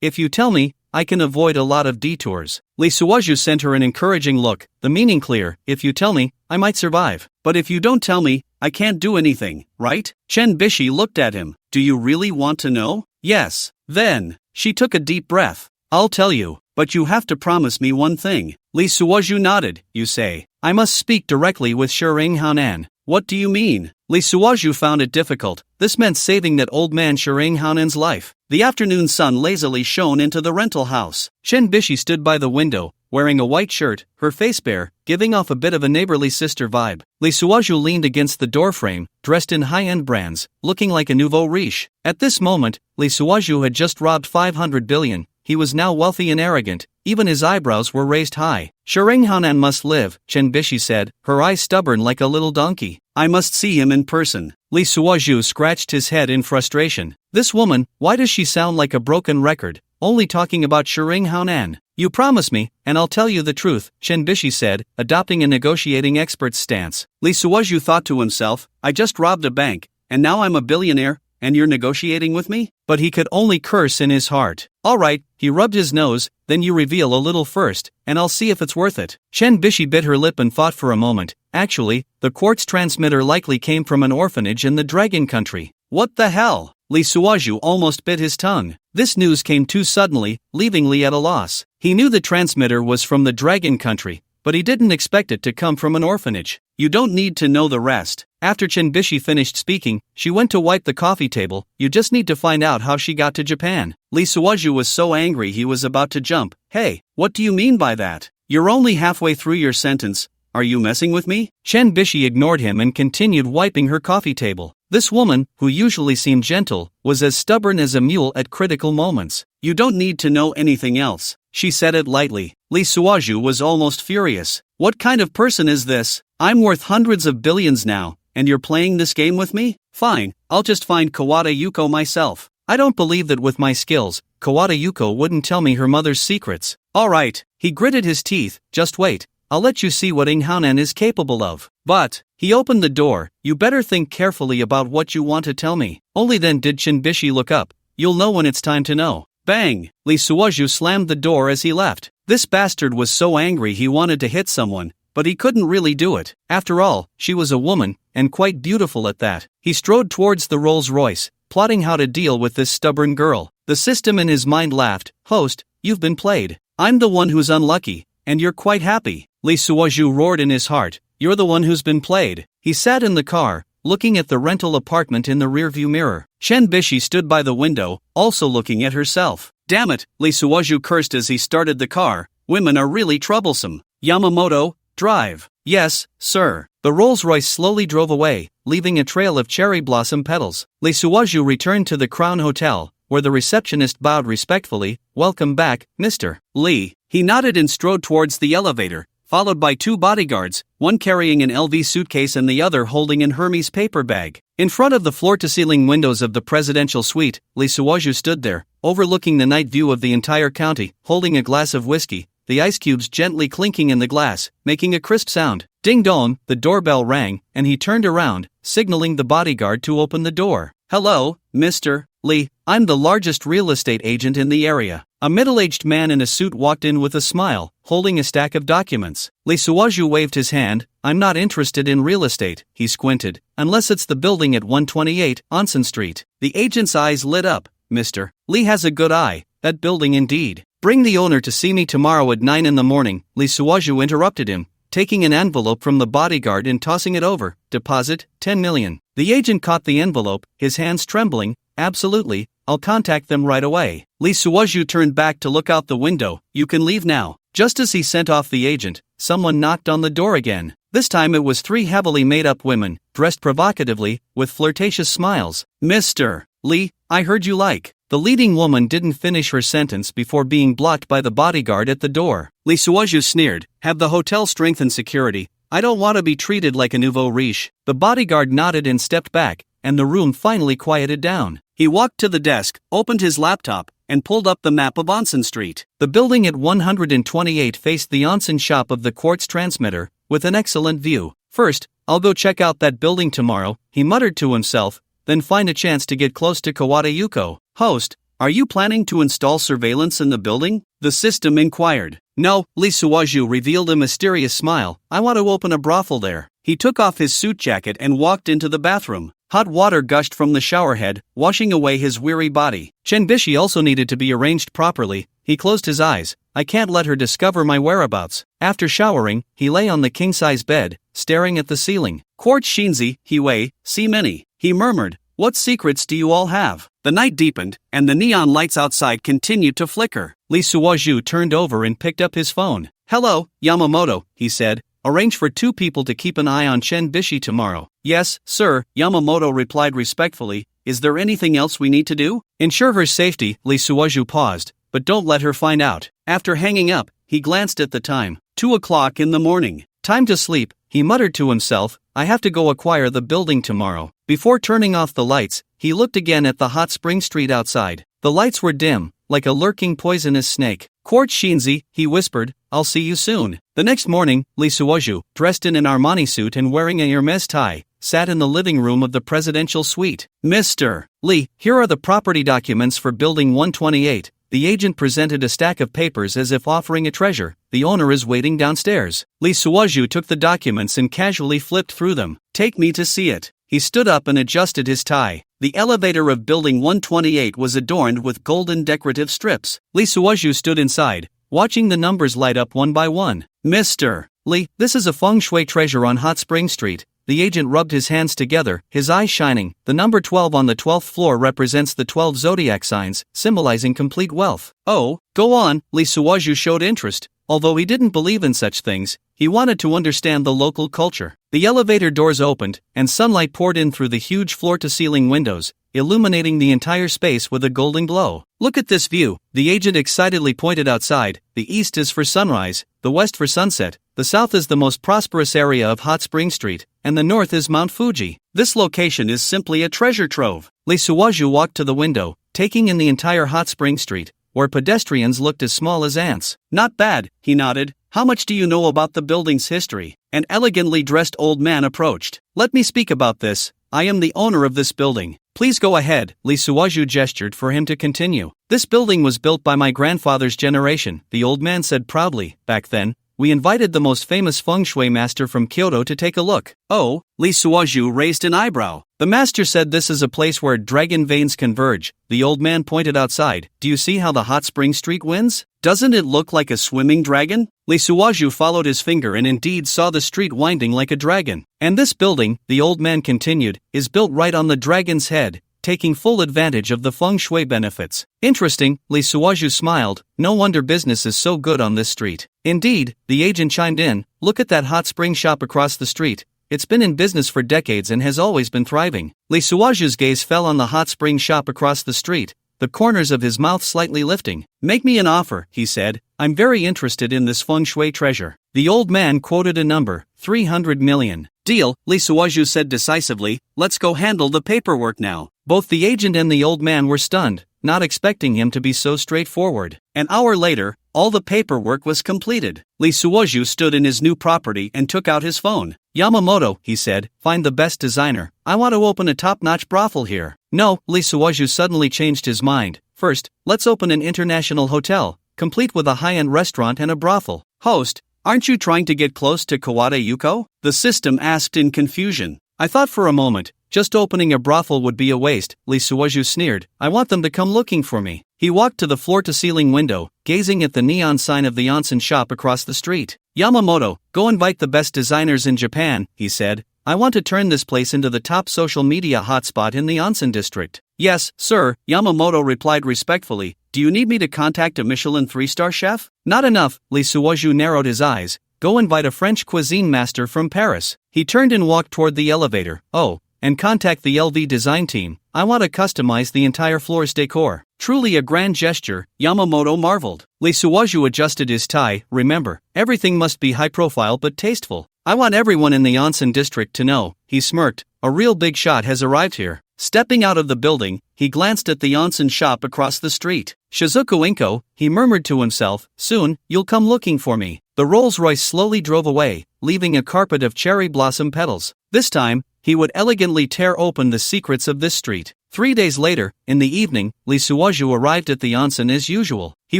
If you tell me, I can avoid a lot of detours. Lee Suozhu sent her an encouraging look, the meaning clear. If you tell me, I might survive. But if you don't tell me, I can't do anything, right? Chen Bishi looked at him. Do you really want to know? Yes. Then, she took a deep breath. I'll tell you, but you have to promise me one thing. Lee Suozhu nodded. You say, I must speak directly with Shering Haonan. What do you mean? Lee Suozhu found it difficult. This meant saving that old man Shering Haonan's life. The afternoon sun lazily shone into the rental house. Chen Bishi stood by the window, wearing a white shirt, her face bare, giving off a bit of a neighborly sister vibe. Lee Suozhu leaned against the doorframe, dressed in high-end brands, looking like a nouveau riche. At this moment, Lee Suozhu had just robbed 500 billion. He was now wealthy and arrogant. Even his eyebrows were raised high. Shering Haonan must live, Chen Bishi said, her eyes stubborn like a little donkey. I must see him in person. Lee Suozhu scratched his head in frustration. This woman, why does she sound like a broken record, only talking about Shering Haonan? You promise me, and I'll tell you the truth, Chen Bishi said, adopting a negotiating expert's stance. Lee Suozhu thought to himself, I just robbed a bank, and now I'm a billionaire, and you're negotiating with me? But he could only curse in his heart. Alright, he rubbed his nose, then you reveal a little first, and I'll see if it's worth it. Chen Bishi bit her lip and thought for a moment. Actually, the quartz transmitter likely came from an orphanage in the Dragon Country. What the hell? Lee Suozhu almost bit his tongue. This news came too suddenly, leaving Lee at a loss. He knew the transmitter was from the Dragon Country, but he didn't expect it to come from an orphanage. You don't need to know the rest. After Chen Bishi finished speaking, she went to wipe the coffee table. You just need to find out how she got to Japan. Lee Suozhu was so angry he was about to jump. Hey, what do you mean by that? You're only halfway through your sentence. Are you messing with me? Chen Bishi ignored him and continued wiping her coffee table. This woman, who usually seemed gentle, was as stubborn as a mule at critical moments. You don't need to know anything else. She said it lightly. Lee Suozhu was almost furious. What kind of person is this? I'm worth hundreds of billions now, and you're playing this game with me? Fine, I'll just find Kawada Yuko myself. I don't believe that with my skills, Kawada Yuko wouldn't tell me her mother's secrets. Alright, he gritted his teeth. Just wait. I'll let you see what Ing Haonan is capable of. But, he opened the door. You better think carefully about what you want to tell me. Only then did Chen Bishi look up. You'll know when it's time to know. Bang! Lee Suozhu slammed the door as he left. This bastard was so angry he wanted to hit someone, but he couldn't really do it. After all, she was a woman, and quite beautiful at that. He strode towards the Rolls-Royce, plotting how to deal with this stubborn girl. The system in his mind laughed. Host, you've been played. I'm the one who's unlucky, and you're quite happy. Lee Suozhu roared in his heart. You're the one who's been played. He sat in the car, looking at the rental apartment in the rearview mirror. Chen Bishi stood by the window, also looking at herself. Damn it, Lee Suozhu cursed as he started the car. Women are really troublesome. Yamamoto, drive. Yes, sir. The Rolls-Royce slowly drove away, leaving a trail of cherry blossom petals. Lee Suozhu returned to the Crown Hotel, where the receptionist bowed respectfully. Welcome back, Mr. Lee. He nodded and strode towards the elevator, followed by two bodyguards, one carrying an LV suitcase and the other holding an Hermes paper bag. In front of the floor-to-ceiling windows of the presidential suite, Lee Suozhu stood there, overlooking the night view of the entire county, holding a glass of whiskey, the ice cubes gently clinking in the glass, making a crisp sound. Ding-dong, the doorbell rang, and he turned around, signaling the bodyguard to open the door. Hello, Mr. Lee, I'm the largest real estate agent in the area. A middle-aged man in a suit walked in with a smile, holding a stack of documents. Lee Suozhu waved his hand. I'm not interested in real estate, he squinted, unless it's the building at 128 Onsen Street. The agent's eyes lit up. Mr. Lee has a good eye, that building indeed. Bring the owner to see me tomorrow at 9 in the morning, Lee Suozhu interrupted him, taking an envelope from the bodyguard and tossing it over. Deposit, 10 million. The agent caught the envelope, his hands trembling. Absolutely, I'll contact them right away. Lee Suozhu turned back to look out the window. You can leave now. Just as he sent off the agent, someone knocked on the door again. This time it was three heavily made-up women, dressed provocatively, with flirtatious smiles. Mr. Lee, I heard you like. The leading woman didn't finish her sentence before being blocked by the bodyguard at the door. Lee Suozhu sneered. Have the hotel strengthen security. I don't want to be treated like a nouveau riche. The bodyguard nodded and stepped back, and the room finally quieted down. He walked to the desk, opened his laptop, and pulled up the map of Onsen Street. The building at 128 faced the onsen shop of the quartz transmitter, with an excellent view. First, I'll go check out that building tomorrow, he muttered to himself, then find a chance to get close to Kawada Yuko. Host, are you planning to install surveillance in the building? The system inquired. No, Lee Suwaju revealed a mysterious smile. I want to open a brothel there. He took off his suit jacket and walked into the bathroom. Hot water gushed from the showerhead, washing away his weary body. Chenbishi also needed to be arranged properly. He closed his eyes. I can't let her discover my whereabouts. After showering, he lay on the king-size bed, staring at the ceiling. Quartz Shinzi, Hiwei, see many. He murmured. What secrets do you all have? The night deepened, and the neon lights outside continued to flicker. Lee Suwaju turned over and picked up his phone. Hello, Yamamoto, he said. Arrange for 2 people to keep an eye on Chenbishi tomorrow. Yes, sir, Yamamoto replied respectfully. Is there anything else we need to do? Ensure her safety, Lee Suwaju paused, but don't let her find out. After hanging up, he glanced at the time. 2 o'clock in the morning. Time to sleep, he muttered to himself. I have to go acquire the building tomorrow. Before turning off the lights, he looked again at the hot spring street outside. The lights were dim, like a lurking poisonous snake. Quartz Shinzi, he whispered, I'll see you soon. The next morning, Lee Suwaju, dressed in an Armani suit and wearing a Hermes tie, sat in the living room of the presidential suite. Mr. Lee, here are the property documents for Building 128. The agent presented a stack of papers as if offering a treasure. The owner is waiting downstairs. Lee Suwaju took the documents and casually flipped through them. Take me to see it. He stood up and adjusted his tie. The elevator of Building 128 was adorned with golden decorative strips. Lee Suwaju stood inside, watching the numbers light up one by one. Mr. Lee, this is a feng shui treasure on Hot Spring Street. The agent rubbed his hands together, his eyes shining. The number 12 on the 12th floor represents the 12 zodiac signs, symbolizing complete wealth. Oh, go on, Lee Suwaju showed interest. Although he didn't believe in such things, he wanted to understand the local culture. The elevator doors opened, and sunlight poured in through the huge floor-to-ceiling windows, illuminating the entire space with a golden glow. Look at this view, the agent excitedly pointed outside. The east is for sunrise, the west for sunset, the south is the most prosperous area of Hot Spring Street, and the north is Mount Fuji. This location is simply a treasure trove. Lee Suwaju walked to the window, taking in the entire Hot Spring Street, where pedestrians looked as small as ants. Not bad, he nodded. How much do you know about the building's history? An elegantly dressed old man approached. Let me speak about this. I am the owner of this building. Please go ahead, Lee Suwaju gestured for him to continue. This building was built by my grandfather's generation, the old man said proudly. Back then, we invited the most famous feng shui master from Kyoto to take a look. Oh, Lee Suwaju raised an eyebrow. The master said this is a place where dragon veins converge. The old man pointed outside. Do you see how the Hot Spring Street winds? Doesn't it look like a swimming dragon? Lee Suwaju followed his finger and indeed saw the street winding like a dragon. And this building, the old man continued, is built right on the dragon's head, taking full advantage of the feng shui benefits. Interesting, Lee Suwaju smiled. No wonder business is so good on this street. Indeed, the agent chimed in. Look at that hot spring shop across the street. It's been in business for decades and has always been thriving. Lee Suwaju's gaze fell on the hot spring shop across the street, the corners of his mouth slightly lifting. Make me an offer, he said. I'm very interested in this feng shui treasure. The old man quoted a number, 300 million. Deal, Lee Suwaju said decisively. Let's go handle the paperwork now. Both the agent and the old man were stunned, not expecting him to be so straightforward. An hour later, all the paperwork was completed. Lee Suwaju stood in his new property and took out his phone. Yamamoto, he said, find the best designer. I want to open a top-notch brothel here. No, Lee Suwaju suddenly changed his mind. First, let's open an international hotel, complete with a high-end restaurant and a brothel. Host, aren't you trying to get close to Kawada Yuko? The system asked in confusion. I thought for a moment, just opening a brothel would be a waste, Lee Suwaju sneered. I want them to come looking for me. He walked to the floor-to-ceiling window, gazing at the neon sign of the onsen shop across the street. Yamamoto, go invite the best designers in Japan, he said. I want to turn this place into the top social media hotspot in the onsen district. Yes, sir, Yamamoto replied respectfully. Do you need me to contact a Michelin 3-star chef? Not enough, Lee Suwaju narrowed his eyes. Go invite a French cuisine master from Paris. He turned and walked toward the elevator. Oh, and contact the LV design team. I want to customize the entire floor's decor. Truly a grand gesture, Yamamoto marveled. Lee Suwaju adjusted his tie. Remember, everything must be high profile but tasteful. I want everyone in the onsen district to know, he smirked. A real big shot has arrived here. Stepping out of the building, he glanced at the onsen shop across the street. Shizuku Inko, he murmured to himself, soon, you'll come looking for me. The Rolls-Royce slowly drove away, leaving a carpet of cherry blossom petals. This time, he would elegantly tear open the secrets of this street. 3 days later, in the evening, Lee Suwaju arrived at the onsen as usual. He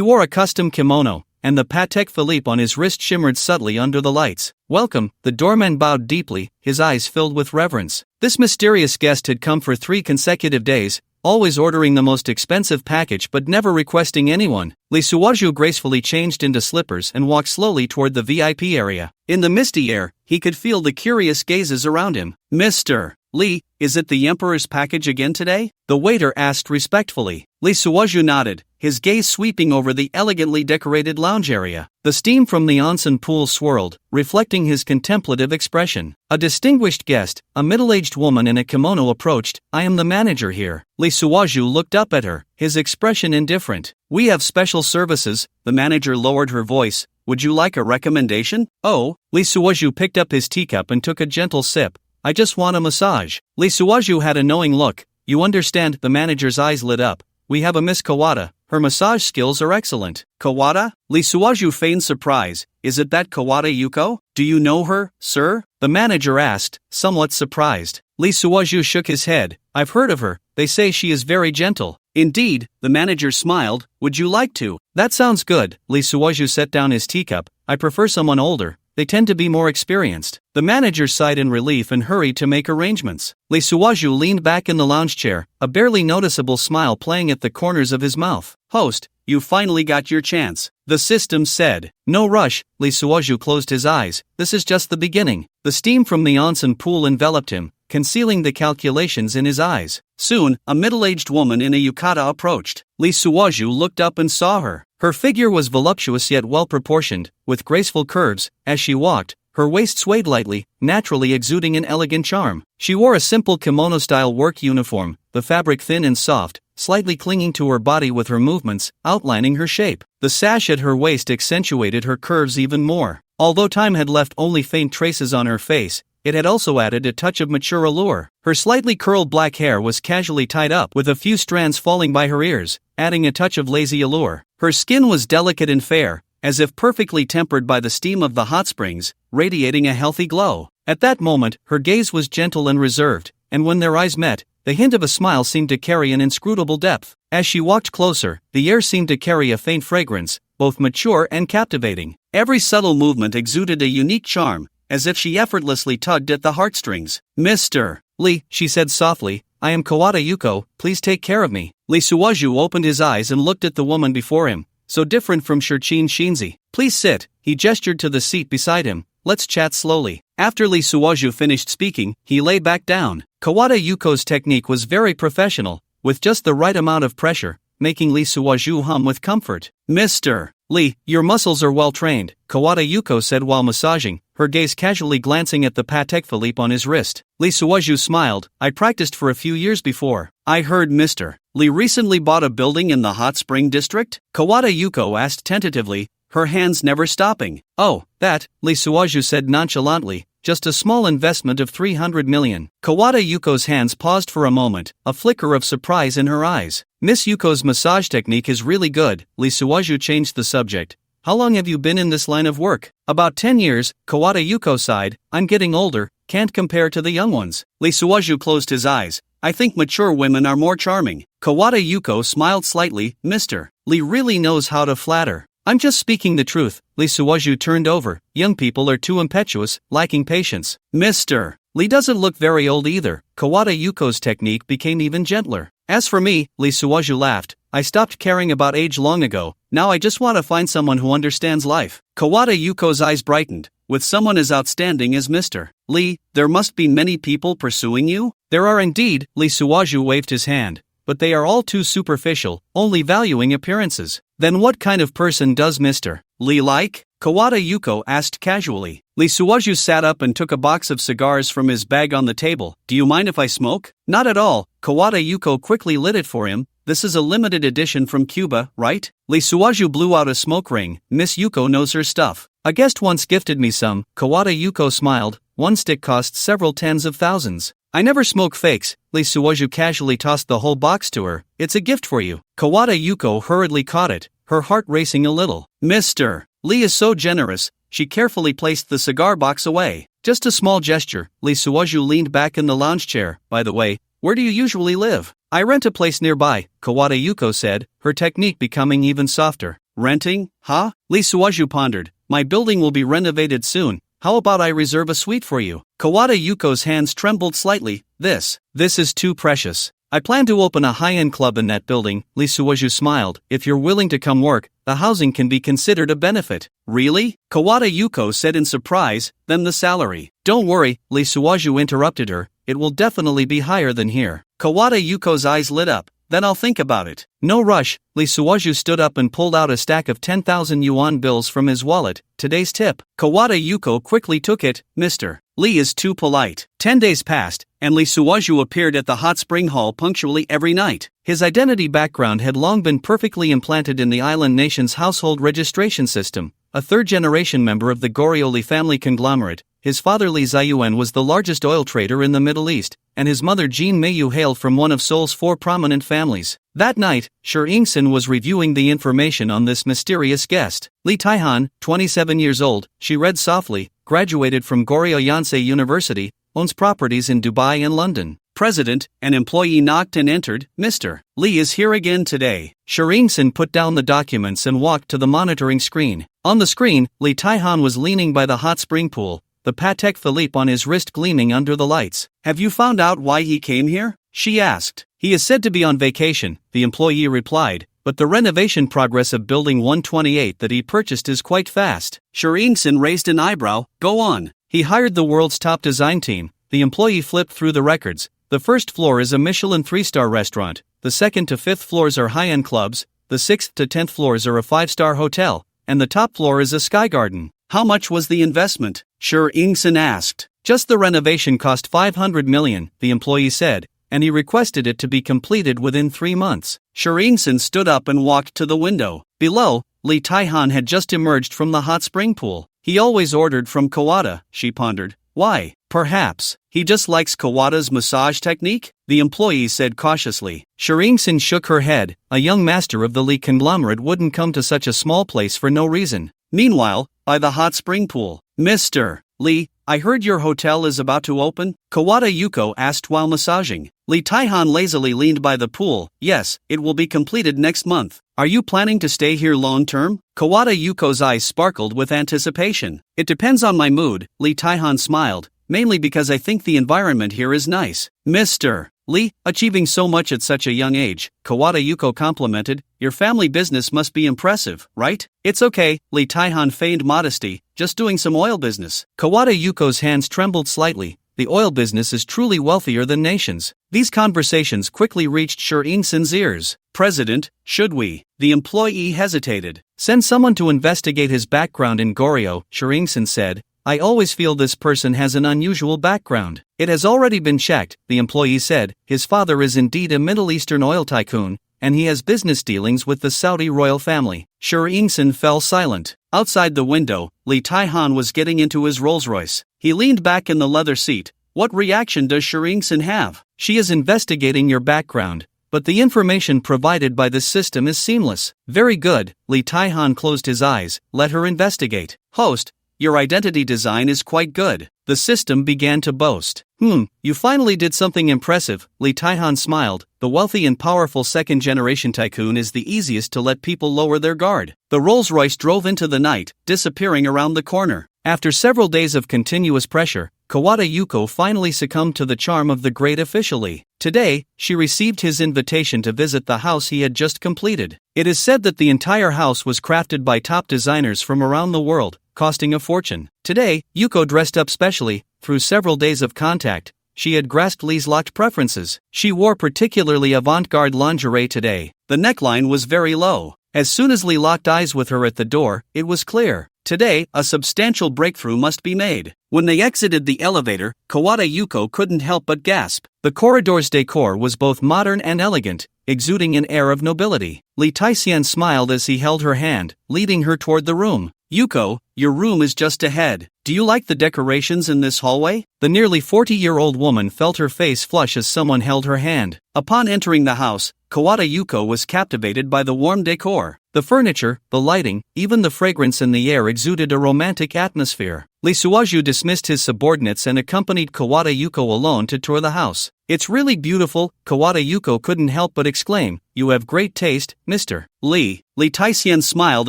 wore a custom kimono, and the Patek Philippe on his wrist shimmered subtly under the lights. "Welcome," the doorman bowed deeply, his eyes filled with reverence. This mysterious guest had come for 3 consecutive days, always ordering the most expensive package but never requesting anyone. Lee Suwaju gracefully changed into slippers and walked slowly toward the VIP area. In the misty air, he could feel the curious gazes around him. "Mr. Lee, is it the Emperor's package again today?" the waiter asked respectfully. Lee Suwaju nodded, his gaze sweeping over the elegantly decorated lounge area. The steam from the onsen pool swirled, reflecting his contemplative expression. A distinguished guest, a middle-aged woman in a kimono approached. "I am the manager here." Lee Suwaju looked up at her, his expression indifferent. "We have special services," the manager lowered her voice. "Would you like a recommendation?" "Oh." Lee Suwaju picked up his teacup and took a gentle sip. "I just want a massage." Lee Suwaju had a knowing look. "You understand," the manager's eyes lit up. "We have a Miss Kawada. Her massage skills are excellent." "Kawada?" Lee Suwaju feigned surprise. "Is it that Kawada Yuko? Do you know her, sir?" the manager asked, somewhat surprised. Lee Suwaju shook his head. "I've heard of her, they say she is very gentle." "Indeed," the manager smiled. "Would you like to?" "That sounds good." Lee Suwaju set down his teacup. "I prefer someone older. They tend to be more experienced." The manager sighed in relief and hurried to make arrangements. Lee Suwaju leaned back in the lounge chair, a barely noticeable smile playing at the corners of his mouth. "Host, you finally got your chance," the system said. "No rush." Lee Suwaju closed his eyes. "This is just the beginning." The steam from the onsen pool enveloped him, concealing the calculations in his eyes. Soon, a middle-aged woman in a yukata approached. Lee Suwaju looked up and saw her. Her figure was voluptuous yet well-proportioned, with graceful curves. As she walked, her waist swayed lightly, naturally exuding an elegant charm. She wore a simple kimono-style work uniform, the fabric thin and soft, slightly clinging to her body with her movements, outlining her shape. The sash at her waist accentuated her curves even more. Although time had left only faint traces on her face, it had also added a touch of mature allure. Her slightly curled black hair was casually tied up, with a few strands falling by her ears, adding a touch of lazy allure. Her skin was delicate and fair, as if perfectly tempered by the steam of the hot springs, radiating a healthy glow. At that moment, her gaze was gentle and reserved, and when their eyes met, the hint of a smile seemed to carry an inscrutable depth. As she walked closer, the air seemed to carry a faint fragrance, both mature and captivating. Every subtle movement exuded a unique charm, as if she effortlessly tugged at the heartstrings. "Mr. Lee," she said softly, "I am Kawada Yuko, please take care of me." Lee Suwaju opened his eyes and looked at the woman before him, so different from Shirchin Shinzi. "Please sit," he gestured to the seat beside him. "Let's chat slowly." After Lee Suwaju finished speaking, he lay back down. Kawada Yuko's technique was very professional, with just the right amount of pressure, making Lee Suwaju hum with comfort. "Mr. Lee, your muscles are well trained," Kawada Yuko said while massaging, her gaze casually glancing at the Patek Philippe on his wrist. Lee Suwaju smiled. "I practiced for a few years before." "I heard Mr. Lee recently bought a building in the Hot Spring District?" Kawada Yuko asked tentatively, her hands never stopping. "Oh, that," Lee Suwaju said nonchalantly, "just a small investment of 300 million. Kawada Yuko's hands paused for a moment, a flicker of surprise in her eyes. "Miss Yuko's massage technique is really good." Lee Suwaju changed the subject. "How long have you been in this line of work?" "About 10 years, Kawada Yuko sighed. "I'm getting older, can't compare to the young ones." Lee Suwaju closed his eyes. "I think mature women are more charming." Kawada Yuko smiled slightly. "Mr. Lee really knows how to flatter." "I'm just speaking the truth." Lee Suwaju turned over. "Young people are too impetuous, lacking patience." "Mr. Lee doesn't look very old either." Kawada Yuko's technique became even gentler. "As for me," Lee Suwaju laughed, "I stopped caring about age long ago. Now I just want to find someone who understands life." Kawada Yuko's eyes brightened. "With someone as outstanding as Mr. Lee, there must be many people pursuing you?" "There are indeed," Lee Suwaju waved his hand, "but they are all too superficial, only valuing appearances." "Then what kind of person does Mr. Lee like?" Kawada Yuko asked casually. Lee Suwaju sat up and took a box of cigars from his bag on the table. "Do you mind if I smoke?" "Not at all." Kawada Yuko quickly lit it for him. "This is a limited edition from Cuba, right?" Lee Suwaju blew out a smoke ring. "Miss Yuko knows her stuff. A guest once gifted me some." Kawada Yuko smiled. "One stick costs several tens of thousands." "I never smoke fakes." Lee Suwaju casually tossed the whole box to her. "It's a gift for you." Kawada Yuko hurriedly caught it, her heart racing a little. "Mr. Lee is so generous, she carefully placed the cigar box away. Just a small gesture, Lee Suoju leaned back in the lounge chair. By the way, where do you usually live? I rent a place nearby, Kawada Yuko said, her technique becoming even softer. Renting? Huh? Lee Suoju pondered. My building will be renovated soon. How about I reserve a suite for you? Kawada Yuko's hands trembled slightly. This is too precious. I plan to open a high-end club in that building, Lee Suoju smiled. If you're willing to come work, the housing can be considered a benefit. Really? Kawada Yuko said in surprise, then the salary. Don't worry, Lee Suoju interrupted her, it will definitely be higher than here. Kawada Yuko's eyes lit up. Then I'll think about it. No rush, Lee Suoju stood up and pulled out a stack of 10,000 yuan bills from his wallet. Today's tip. Kawada Yuko quickly took it. Mr. Lee is too polite. 10 days passed, and Lee Suoju appeared at the hot spring hall punctually every night. His identity background had long been perfectly implanted in the island nation's household registration system. A third-generation member of the Goryeo Lee family conglomerate, his father Lee Zayuan was the largest oil trader in the Middle East, and his mother Jean Mayu hailed from one of Seoul's 4 prominent families. That night, Sher Ingsen was reviewing the information on this mysterious guest. Lee Taihan, 27 years old, she read softly, graduated from Goryeo Yonsei University, owns properties in Dubai and London. President, an employee knocked and entered. Mr. Lee is here again today. Sher Ingsen put down the documents and walked to the monitoring screen. On the screen, Lee Taihan was leaning by the hot spring pool, the Patek Philippe on his wrist gleaming under the lights. Have you found out why he came here? She asked. He is said to be on vacation, the employee replied, but the renovation progress of Building 128 that he purchased is quite fast. Sher Ingsen raised an eyebrow. Go on. He hired the world's top design team. The employee flipped through the records. The first floor is a Michelin 3-star restaurant, the second to fifth floors are high-end clubs, the 6th to 10th floors are a 5-star hotel, and the top floor is a sky garden. How much was the investment? Sher Ingsen asked. Just the renovation cost 500 million, the employee said, and he requested it to be completed within 3 months. Sher Ingsen stood up and walked to the window. Below, Lee Taihan had just emerged from the hot spring pool. He always ordered from Kawada, she pondered. Why? Perhaps he just likes Kawada's massage technique? The employee said cautiously. Sher Ingsen shook her head. A young master of the Lee conglomerate wouldn't come to such a small place for no reason. Meanwhile, by the hot spring pool. Mr. Lee, I heard your hotel is about to open? Kawada Yuko asked while massaging. Lee Taihan lazily leaned by the pool. Yes, it will be completed next month. Are you planning to stay here long-term? Kawada Yuko's eyes sparkled with anticipation. It depends on my mood, Lee Taihan smiled, mainly because I think the environment here is nice. Mr. Lee, achieving so much at such a young age, Kawada Yuko complimented. Your family business must be impressive, right? It's okay, Lee Taihan feigned modesty, just doing some oil business. Kawada Yuko's hands trembled slightly. The oil business is truly wealthier than nations. These conversations quickly reached Sher Ingsen's ears. President, should we? The employee hesitated. Send someone to investigate his background in Goryeo, Sher Ingsen said. I always feel this person has an unusual background. It has already been checked, the employee said. His father is indeed a Middle Eastern oil tycoon, and he has business dealings with the Saudi royal family. Sher Ingsen fell silent. Outside the window, Lee Taihan was getting into his Rolls-Royce. He leaned back in the leather seat. What reaction does Sher Ingsen have? She is investigating your background, but the information provided by this system is seamless. Very good, Lee Taihan closed his eyes. Let her investigate. Host, your identity design is quite good. The system began to boast. You finally did something impressive, Lee Taihan smiled. The wealthy and powerful second-generation tycoon is the easiest to let people lower their guard. The Rolls-Royce drove into the night, disappearing around the corner. After several days of continuous pressure, Kawada Yuko finally succumbed to the charm of the great official Lee. Today, she received his invitation to visit the house he had just completed. It is said that the entire house was crafted by top designers from around the world, costing a fortune. Today, Yuko dressed up specially. Through several days of contact, she had grasped Lee's locked preferences. She wore particularly avant-garde lingerie today. The neckline was very low. As soon as Lee locked eyes with her at the door, it was clear. Today, a substantial breakthrough must be made. When they exited the elevator, Kawada Yuko couldn't help but gasp. The corridor's decor was both modern and elegant, exuding an air of nobility. Lee Taisian smiled as he held her hand, leading her toward the room. Yuko, your room is just ahead. Do you like the decorations in this hallway? The nearly 40-year-old woman felt her face flush as someone held her hand. Upon entering the house, Kawada Yuko was captivated by the warm decor. The furniture, the lighting, even the fragrance in the air exuded a romantic atmosphere. Lee Suaju dismissed his subordinates and accompanied Kawada Yuko alone to tour the house. "It's really beautiful," Kawada Yuko couldn't help but exclaim. "You have great taste, Mr. Lee." Lee Taisien smiled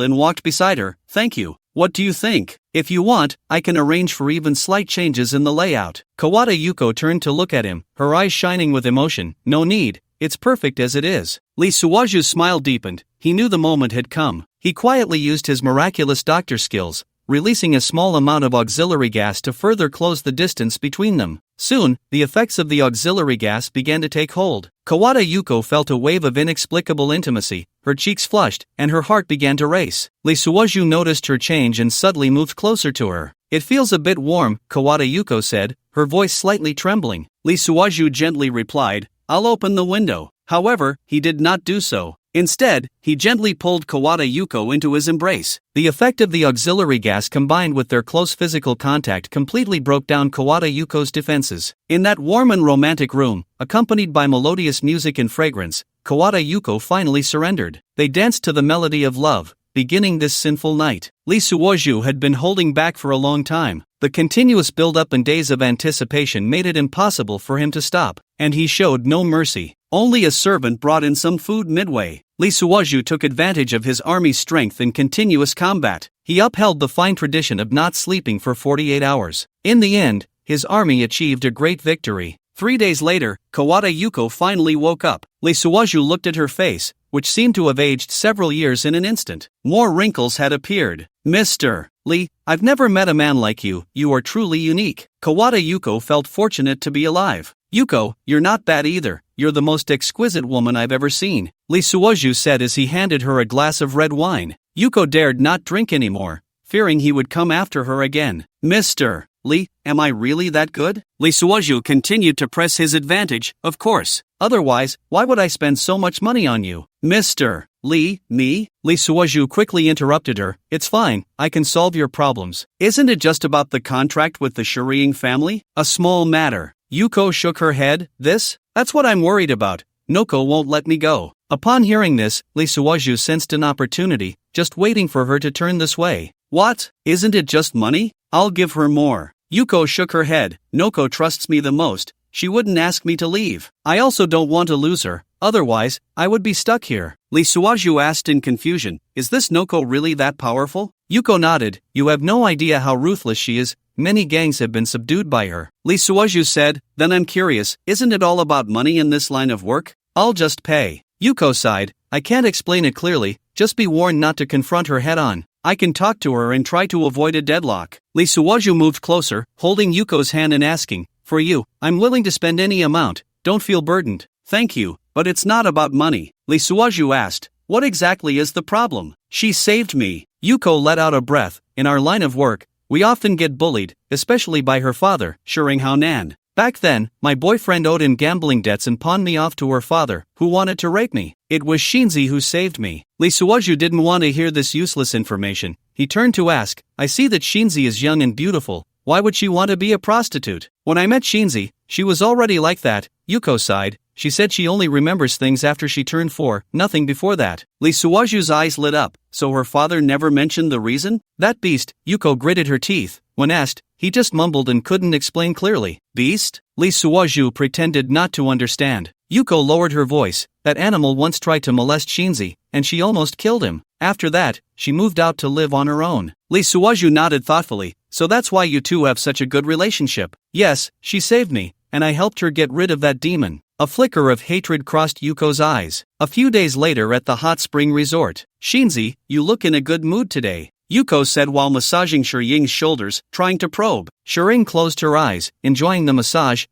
and walked beside her. "Thank you. What do you think? If you want, I can arrange for even slight changes in the layout." Kawada Yuko turned to look at him, her eyes shining with emotion. "No need. It's perfect as it is." Lee Suaju's smile deepened. He knew the moment had come. He quietly used his miraculous doctor skills, releasing a small amount of auxiliary gas to further close the distance between them. Soon, the effects of the auxiliary gas began to take hold. Kawada Yuko felt a wave of inexplicable intimacy, her cheeks flushed, and her heart began to race. Lee Suaju noticed her change and suddenly moved closer to her. "It feels a bit warm," Kawada Yuko said, her voice slightly trembling. Lee Suaju gently replied, "I'll open the window." However, he did not do so. Instead, he gently pulled Kawada Yuko into his embrace. The effect of the auxiliary gas combined with their close physical contact completely broke down Kawada Yuko's defenses. In that warm and romantic room, accompanied by melodious music and fragrance, Kawada Yuko finally surrendered. They danced to the melody of love, beginning this sinful night. Lee Suoju had been holding back for a long time. The continuous build-up and days of anticipation made it impossible for him to stop, and he showed no mercy. Only a servant brought in some food midway. Lee Suoju took advantage of his army's strength in continuous combat. He upheld the fine tradition of not sleeping for 48 hours. In the end, his army achieved a great victory. 3 days later, Kawada Yuko finally woke up. Lee Suoju looked at her face, which seemed to have aged several years in an instant. More wrinkles had appeared. "Mr. Lee, I've never met a man like you. You are truly unique." Kawada Yuko felt fortunate to be alive. "Yuko, you're not bad either. You're the most exquisite woman I've ever seen," Lee Suoju said as he handed her a glass of red wine. Yuko dared not drink anymore, fearing he would come after her again. "Mr. Lee, am I really that good?" Lee Suoju continued to press his advantage. "Of course. Otherwise, why would I spend so much money on you?" "Mr. Lee, me?" Lee Suoju quickly interrupted her. "It's fine, I can solve your problems. Isn't it just about the contract with the Shiriying family? A small matter." Yuko shook her head. That's what I'm worried about. Noko won't let me go." Upon hearing this, Lee Suoju sensed an opportunity, just waiting for her to turn this way. "What? Isn't it just money? I'll give her more." Yuko shook her head. "Noko trusts me the most. She wouldn't ask me to leave. I also don't want to lose her, otherwise, I would be stuck here." Lee Suoju asked in confusion, "Is this Noko really that powerful?" Yuko nodded. "You have no idea how ruthless she is. Many gangs have been subdued by her." Lee Suoju said, "Then I'm curious, isn't it all about money in this line of work? I'll just pay." Yuko sighed. "I can't explain it clearly, just be warned not to confront her head-on. I can talk to her and try to avoid a deadlock." Lee Suoju moved closer, holding Yuko's hand and asking, "For you, I'm willing to spend any amount, don't feel burdened." "Thank you, but it's not about money." Lee Suoju asked, "What exactly is the problem?" "She saved me." Yuko let out a breath. "In our line of work, we often get bullied, especially by her father, Shiring Haonan. Back then, my boyfriend owed in gambling debts and pawned me off to her father, who wanted to rape me. It was Shinzi who saved me." Lee Suoju didn't want to hear this useless information. He turned to ask, "I see that Shinzi is young and beautiful. Why would she want to be a prostitute?" "When I met Shinzi, she was already like that." Yuko sighed. She said she only remembers things after she turned 4, nothing before that. Lee Suoju's eyes lit up. So her father never mentioned the reason? "That beast," Yuko gritted her teeth. When asked, he just mumbled and couldn't explain clearly. "Beast?" Lee Suoju pretended not to understand. Yuko lowered her voice. "That animal once tried to molest Shinzi, and she almost killed him. After that, she moved out to live on her own." Lee Suoju nodded thoughtfully. "So that's why you two have such a good relationship?" "Yes, she saved me, and I helped her get rid of that demon." A flicker of hatred crossed Yuko's eyes. A few days later at the hot spring resort. "Shinzi, you look in a good mood today," Yuko said while massaging Shiying's shoulders, trying to probe. Shiring closed her eyes, enjoying the massage.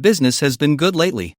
Business has been good lately."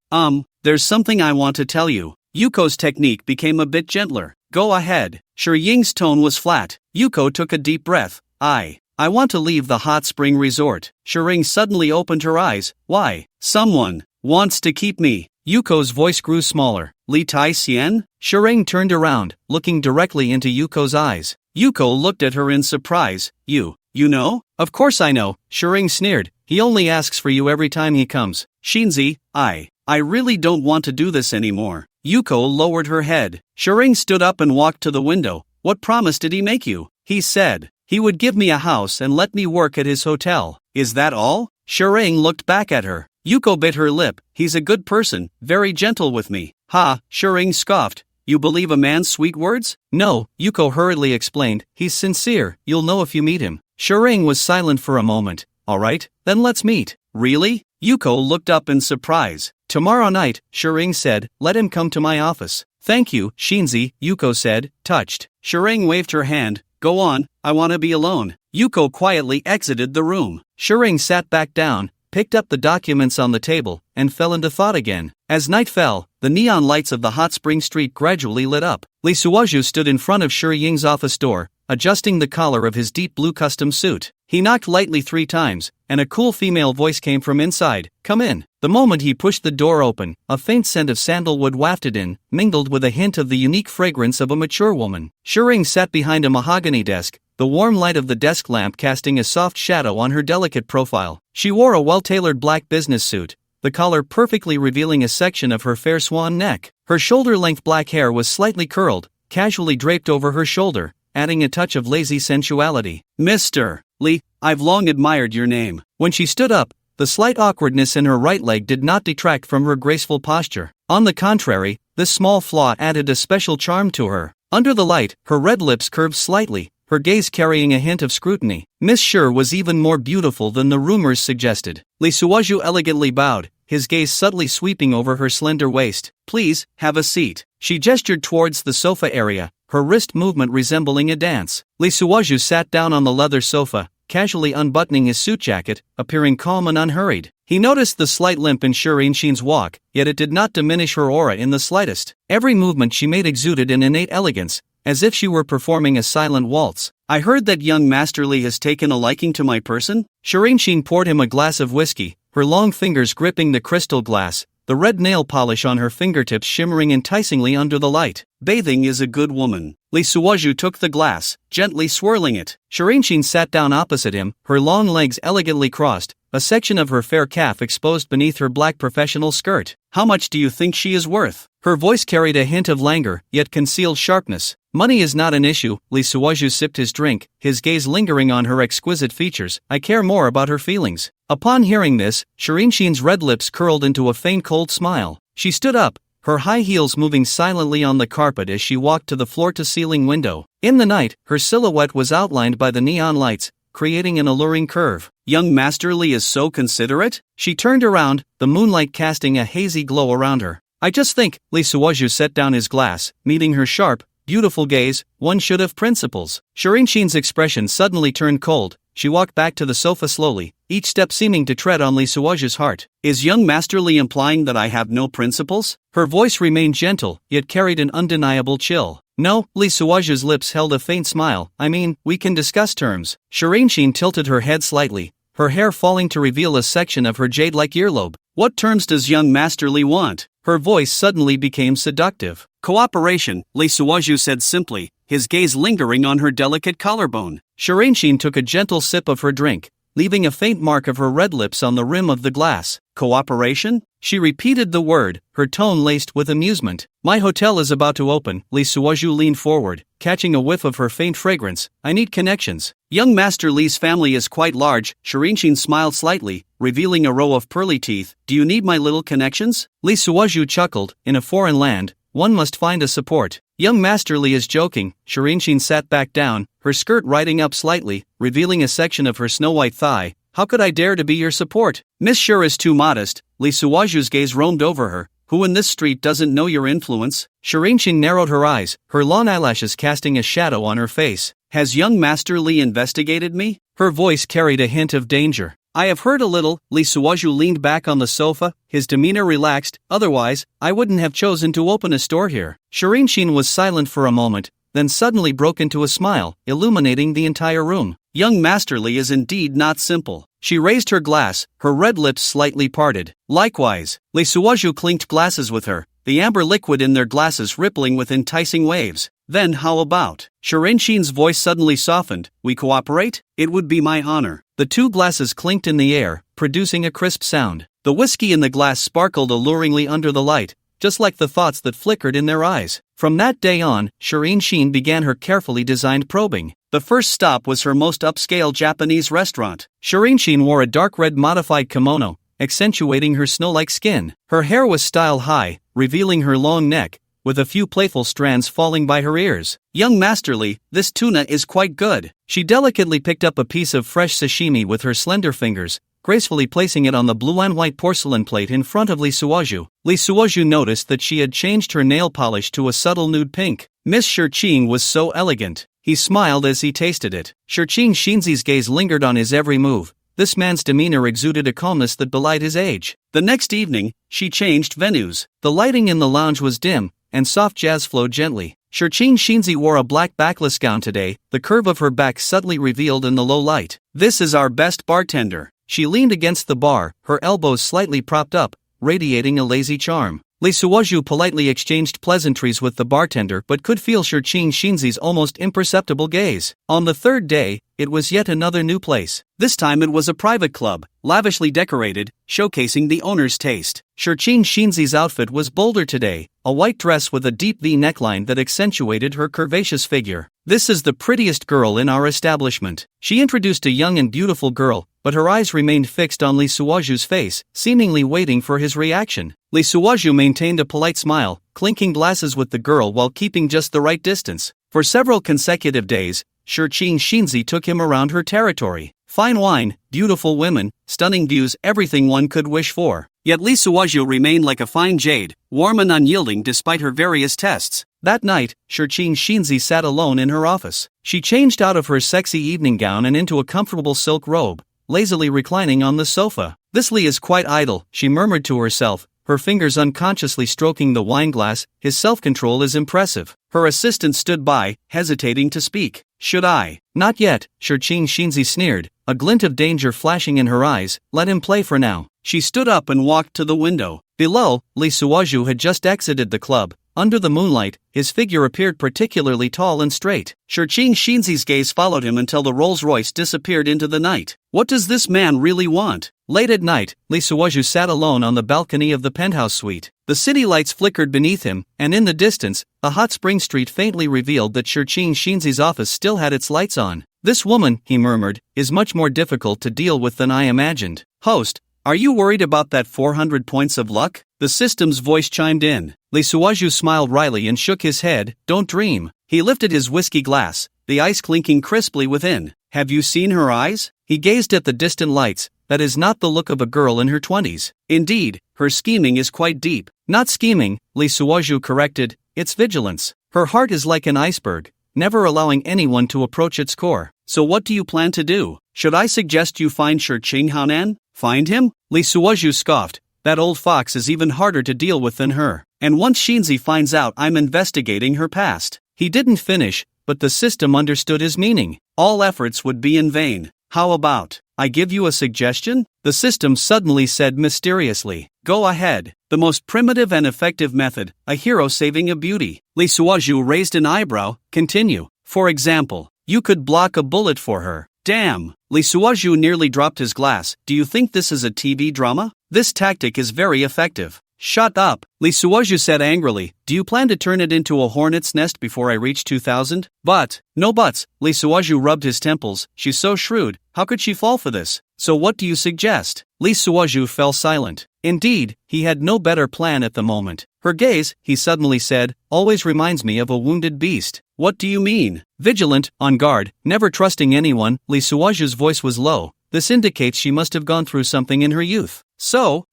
There's something I want to tell you." Yuko's technique became a bit gentler. "Go ahead." Shiying's tone was flat. Yuko took a deep breath. I want to leave the hot spring resort." Shiring suddenly opened her eyes. "Why?" "Someone wants to keep me." Yuko's voice grew smaller. "Lee Tai-sien?" Shiring turned around, looking directly into Yuko's eyes. Yuko looked at her in surprise. You know?" "Of course I know," Shiring sneered. "He only asks for you every time he comes." "Shinzi, I really don't want to do this anymore." Yuko lowered her head. Shireen stood up and walked to the window. What promise did he make you? He said he would give me a house and let me work at his hotel. Is that all? Shireen looked back at her. Yuko bit her lip. He's a good person, very gentle with me. Ha, Shireen scoffed. You believe a man's sweet words? No, Yuko hurriedly explained. He's sincere, you'll know if you meet him. Shireen was silent for a moment. Alright, then let's meet. Really? Yuko looked up in surprise. Tomorrow night, Shireen said, let him come to my office. Thank you, Shinzi, Yuko said, touched. Shireen waved her hand. Go on, I want to be alone. Yuko quietly exited the room. Shireen sat back down, picked up the documents on the table, and fell into thought again. As night fell, the neon lights of the hot spring street gradually lit up. Lee Suoju stood in front of Shireen's office door, adjusting the collar of his deep blue custom suit. He knocked lightly 3 times, and a cool female voice came from inside. Come in. The moment he pushed the door open, a faint scent of sandalwood wafted in, mingled with a hint of the unique fragrance of a mature woman. Shireen sat behind a mahogany desk, the warm light of the desk lamp casting a soft shadow on her delicate profile. She wore a well-tailored black business suit, the collar perfectly revealing a section of her fair swan neck. Her shoulder-length black hair was slightly curled, casually draped over her shoulder, adding a touch of lazy sensuality. Mr. Lee, I've long admired your name. When she stood up, the slight awkwardness in her right leg did not detract from her graceful posture. On the contrary, this small flaw added a special charm to her. Under the light, her red lips curved slightly, her gaze carrying a hint of scrutiny. Miss Shur was even more beautiful than the rumors suggested. Lee Suoju elegantly bowed, his gaze subtly sweeping over her slender waist. Please, have a seat. She gestured towards the sofa area, her wrist movement resembling a dance. Lee Suoju sat down on the leather sofa, casually unbuttoning his suit jacket, appearing calm and unhurried. He noticed the slight limp in Shireen's walk, yet it did not diminish her aura in the slightest. Every movement she made exuded an innate elegance, as if she were performing a silent waltz. I heard that young Master Lee has taken a liking to my person? Shireen poured him a glass of whiskey, her long fingers gripping the crystal glass, the red nail polish on her fingertips shimmering enticingly under the light. Bathing is a good woman. Lee Suoju took the glass, gently swirling it. Shireen sat down opposite him, her long legs elegantly crossed, a section of her fair calf exposed beneath her black professional skirt. How much do you think she is worth? Her voice carried a hint of languor, yet concealed sharpness. Money is not an issue. Lee Suoju sipped his drink, his gaze lingering on her exquisite features. I care more about her feelings. Upon hearing this, Shireen's red lips curled into a faint cold smile. She stood up, her high heels moving silently on the carpet as she walked to the floor-to-ceiling window. In the night, her silhouette was outlined by the neon lights, creating an alluring curve. Young Master Lee is so considerate? She turned around, the moonlight casting a hazy glow around her. I just think, Lee Suoju set down his glass, meeting her sharp, beautiful gaze. One should have principles. Shireen's expression suddenly turned cold. She walked back to the sofa slowly, each step seeming to tread on Lee Suoju's heart. Is young Master Lee implying that I have no principles? Her voice remained gentle, yet carried an undeniable chill. No, Lee Suoju's lips held a faint smile. I mean, we can discuss terms. Shireen tilted her head slightly, her hair falling to reveal a section of her jade-like earlobe. What terms does young Master Lee want? Her voice suddenly became seductive. Cooperation, Lee Suoju said simply, his gaze lingering on her delicate collarbone. Shireen took a gentle sip of her drink, leaving a faint mark of her red lips on the rim of the glass. Cooperation? She repeated the word, her tone laced with amusement. My hotel is about to open. Lee Suoju leaned forward, catching a whiff of her faint fragrance. I need connections. Young Master Lee's family is quite large. Shireen smiled slightly, revealing a row of pearly teeth. Do you need my little connections? Lee Suoju chuckled. In a foreign land, one must find a support. Young Master Lee is joking. Shireen sat back down, her skirt riding up slightly, revealing a section of her snow-white thigh. How could I dare to be your support? Miss Shur is too modest. Lee Suoju's gaze roamed over her. Who in this street doesn't know your influence? Shireen narrowed her eyes, her long eyelashes casting a shadow on her face. Has young Master Lee investigated me? Her voice carried a hint of danger. I have heard a little. Lee Suoju leaned back on the sofa, his demeanor relaxed. Otherwise, I wouldn't have chosen to open a store here. Shireen was silent for a moment, then suddenly broke into a smile, illuminating the entire room. Young Master Lee is indeed not simple. She raised her glass, her red lips slightly parted. Likewise, Lee Suoju clinked glasses with her, the amber liquid in their glasses rippling with enticing waves. Then how about? Shireen's voice suddenly softened. We cooperate? It would be my honor. The two glasses clinked in the air, producing a crisp sound. The whiskey in the glass sparkled alluringly under the light, just like the thoughts that flickered in their eyes. From that day on, Shireen Sheen began her carefully designed probing. The first stop was her most upscale Japanese restaurant. Shireen Sheen wore a dark red modified kimono, accentuating her snow-like skin. Her hair was style high, revealing her long neck, with a few playful strands falling by her ears. Young Masterly, this tuna is quite good. She delicately picked up a piece of fresh sashimi with her slender fingers, gracefully placing it on the blue and white porcelain plate in front of Lee Suoju. Lee Suoju noticed that she had changed her nail polish to a subtle nude pink. Miss Shirching was so elegant. He smiled as he tasted it. Shirching Shinzi's gaze lingered on his every move. This man's demeanor exuded a calmness that belied his age. The next evening, she changed venues. The lighting in the lounge was dim, and soft jazz flowed gently. Shirching Shinzi wore a black backless gown today, the curve of her back subtly revealed in the low light. This is our best bartender. She leaned against the bar, her elbows slightly propped up, radiating a lazy charm. Lee Suoju politely exchanged pleasantries with the bartender but could feel Shirching Shinzi's almost imperceptible gaze. On the third day, it was yet another new place. This time it was a private club, lavishly decorated, showcasing the owner's taste. Shirching Shinzi's outfit was bolder today, a white dress with a deep V neckline that accentuated her curvaceous figure. This is the prettiest girl in our establishment. She introduced a young and beautiful girl, but her eyes remained fixed on Lee Suoju's face, seemingly waiting for his reaction. Lee Suoju maintained a polite smile, clinking glasses with the girl while keeping just the right distance. For several consecutive days, Shirching Shinzi took him around her territory. Fine wine, beautiful women, stunning views, everything one could wish for. Yet Lee Suoju remained like a fine jade, warm and unyielding despite her various tests. That night, Shirching Shinzi sat alone in her office. She changed out of her sexy evening gown and into a comfortable silk robe, lazily reclining on the sofa. This Lee is quite idle, she murmured to herself, her fingers unconsciously stroking the wine glass. His self-control is impressive. Her assistant stood by, hesitating to speak. Should I? Not yet, Shirching Shinzi sneered, a glint of danger flashing in her eyes. Let him play for now. She stood up and walked to the window. Below, Lee Suoju had just exited the club. Under the moonlight, his figure appeared particularly tall and straight. Shirching Shinzi's gaze followed him until the Rolls-Royce disappeared into the night. What does this man really want? Late at night, Lee Suoju sat alone on the balcony of the penthouse suite. The city lights flickered beneath him, and in the distance, a hot spring street faintly revealed that Shirching Shinzi's office still had its lights on. This woman, he murmured, is much more difficult to deal with than I imagined. Host, are you worried about that 400 points of luck? The system's voice chimed in. Lee Suoju smiled wryly and shook his head. Don't dream. He lifted his whiskey glass, the ice clinking crisply within. Have you seen her eyes? He gazed at the distant lights. That is not the look of a girl in her 20s. Indeed, her scheming is quite deep. Not scheming, Lee Suoju corrected, it's vigilance. Her heart is like an iceberg, never allowing anyone to approach its core. So what do you plan to do? Should I suggest you find Shirching Hanan? Find him? Lee Suoju scoffed. That old fox is even harder to deal with than her. And once Shinzi finds out I'm investigating her past. He didn't finish, but the system understood his meaning. All efforts would be in vain. How about, I give you a suggestion? The system suddenly said mysteriously. Go ahead. The most primitive and effective method, a hero saving a beauty. Lee Suoju raised an eyebrow. Continue. For example, you could block a bullet for her. Damn. Lee Suoju nearly dropped his glass. Do you think this is a TV drama? This tactic is very effective. Shut up, Lee Suoju said angrily. Do you plan to turn it into a hornet's nest before I reach 2000? But, no buts. Lee Suoju rubbed his temples. She's so shrewd. How could she fall for this? So what do you suggest? Lee Suoju fell silent. Indeed, he had no better plan at the moment. Her gaze, he suddenly said, always reminds me of a wounded beast. What do you mean? Vigilant, on guard, never trusting anyone. Lee Suoju's voice was low. This indicates she must have gone through something in her youth. So,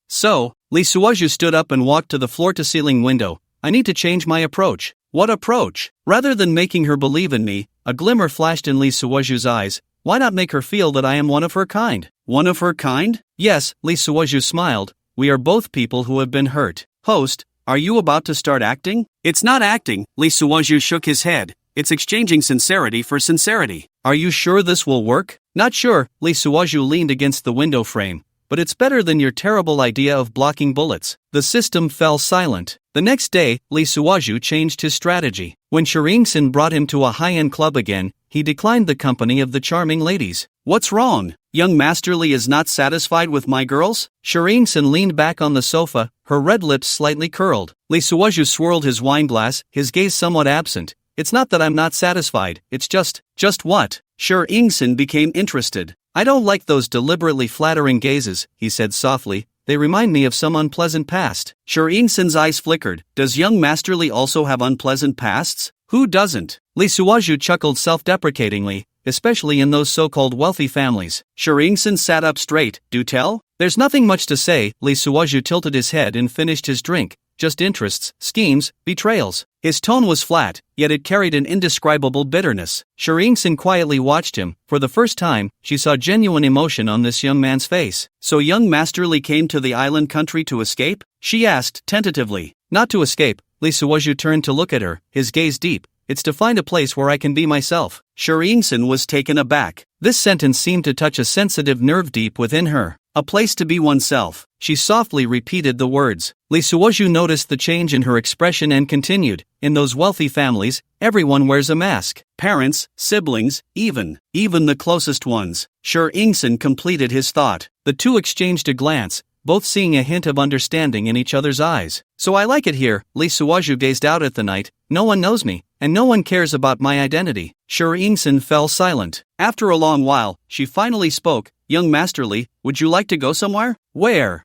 Lee Suoju stood up and walked to the floor-to-ceiling window. I need to change my approach. What approach? Rather than making her believe in me, a glimmer flashed in Lee Suoju's eyes. Why not make her feel that I am one of her kind? One of her kind? Yes, Lee Suoju smiled. We are both people who have been hurt. Host, are you about to start acting? It's not acting, Lee Suoju shook his head. It's exchanging sincerity for sincerity. Are you sure this will work? Not sure, Lee Suoju leaned against the window frame. But it's better than your terrible idea of blocking bullets. The system fell silent. The next day, Lee Suoju changed his strategy. When Shireen Sin brought him to a high-end club again, he declined the company of the charming ladies. What's wrong? Young Master Lee is not satisfied with my girls? Shireen Sin leaned back on the sofa, her red lips slightly curled. Lee Suozhu swirled his wine glass, his gaze somewhat absent. It's not that I'm not satisfied, it's just what? Sure, Ingsun became interested. I don't like those deliberately flattering gazes, he said softly. They remind me of some unpleasant past. Sure, Ingsun's eyes flickered. Does young Master Lee also have unpleasant pasts? Who doesn't? Lee Suozhu chuckled self-deprecatingly, especially in those so-called wealthy families. Sure, Ingsun sat up straight. Do tell? There's nothing much to say. Lee Suozhu tilted his head and finished his drink. Just interests, schemes, betrayals. His tone was flat, yet it carried an indescribable bitterness. Sure, Ingsun quietly watched him. For the first time, she saw genuine emotion on this young man's face. So young Master Lee came to the island country to escape? She asked tentatively. Not to escape. Lee Suozhu turned to look at her, his gaze deep. It's to find a place where I can be myself. Sure, Ingsun was taken aback. This sentence seemed to touch a sensitive nerve deep within her. A place to be oneself. She softly repeated the words. Lee Suozhu noticed the change in her expression and continued. In those wealthy families, everyone wears a mask. Parents, siblings, even the closest ones. Sure, Ingsun completed his thought. The two exchanged a glance, both seeing a hint of understanding in each other's eyes. So I like it here. Lee Suozhu gazed out at the night. No one knows me, and no one cares about my identity. Sure, Ingsun fell silent. After a long while, she finally spoke. Young Master Lee, would you like to go somewhere? Where?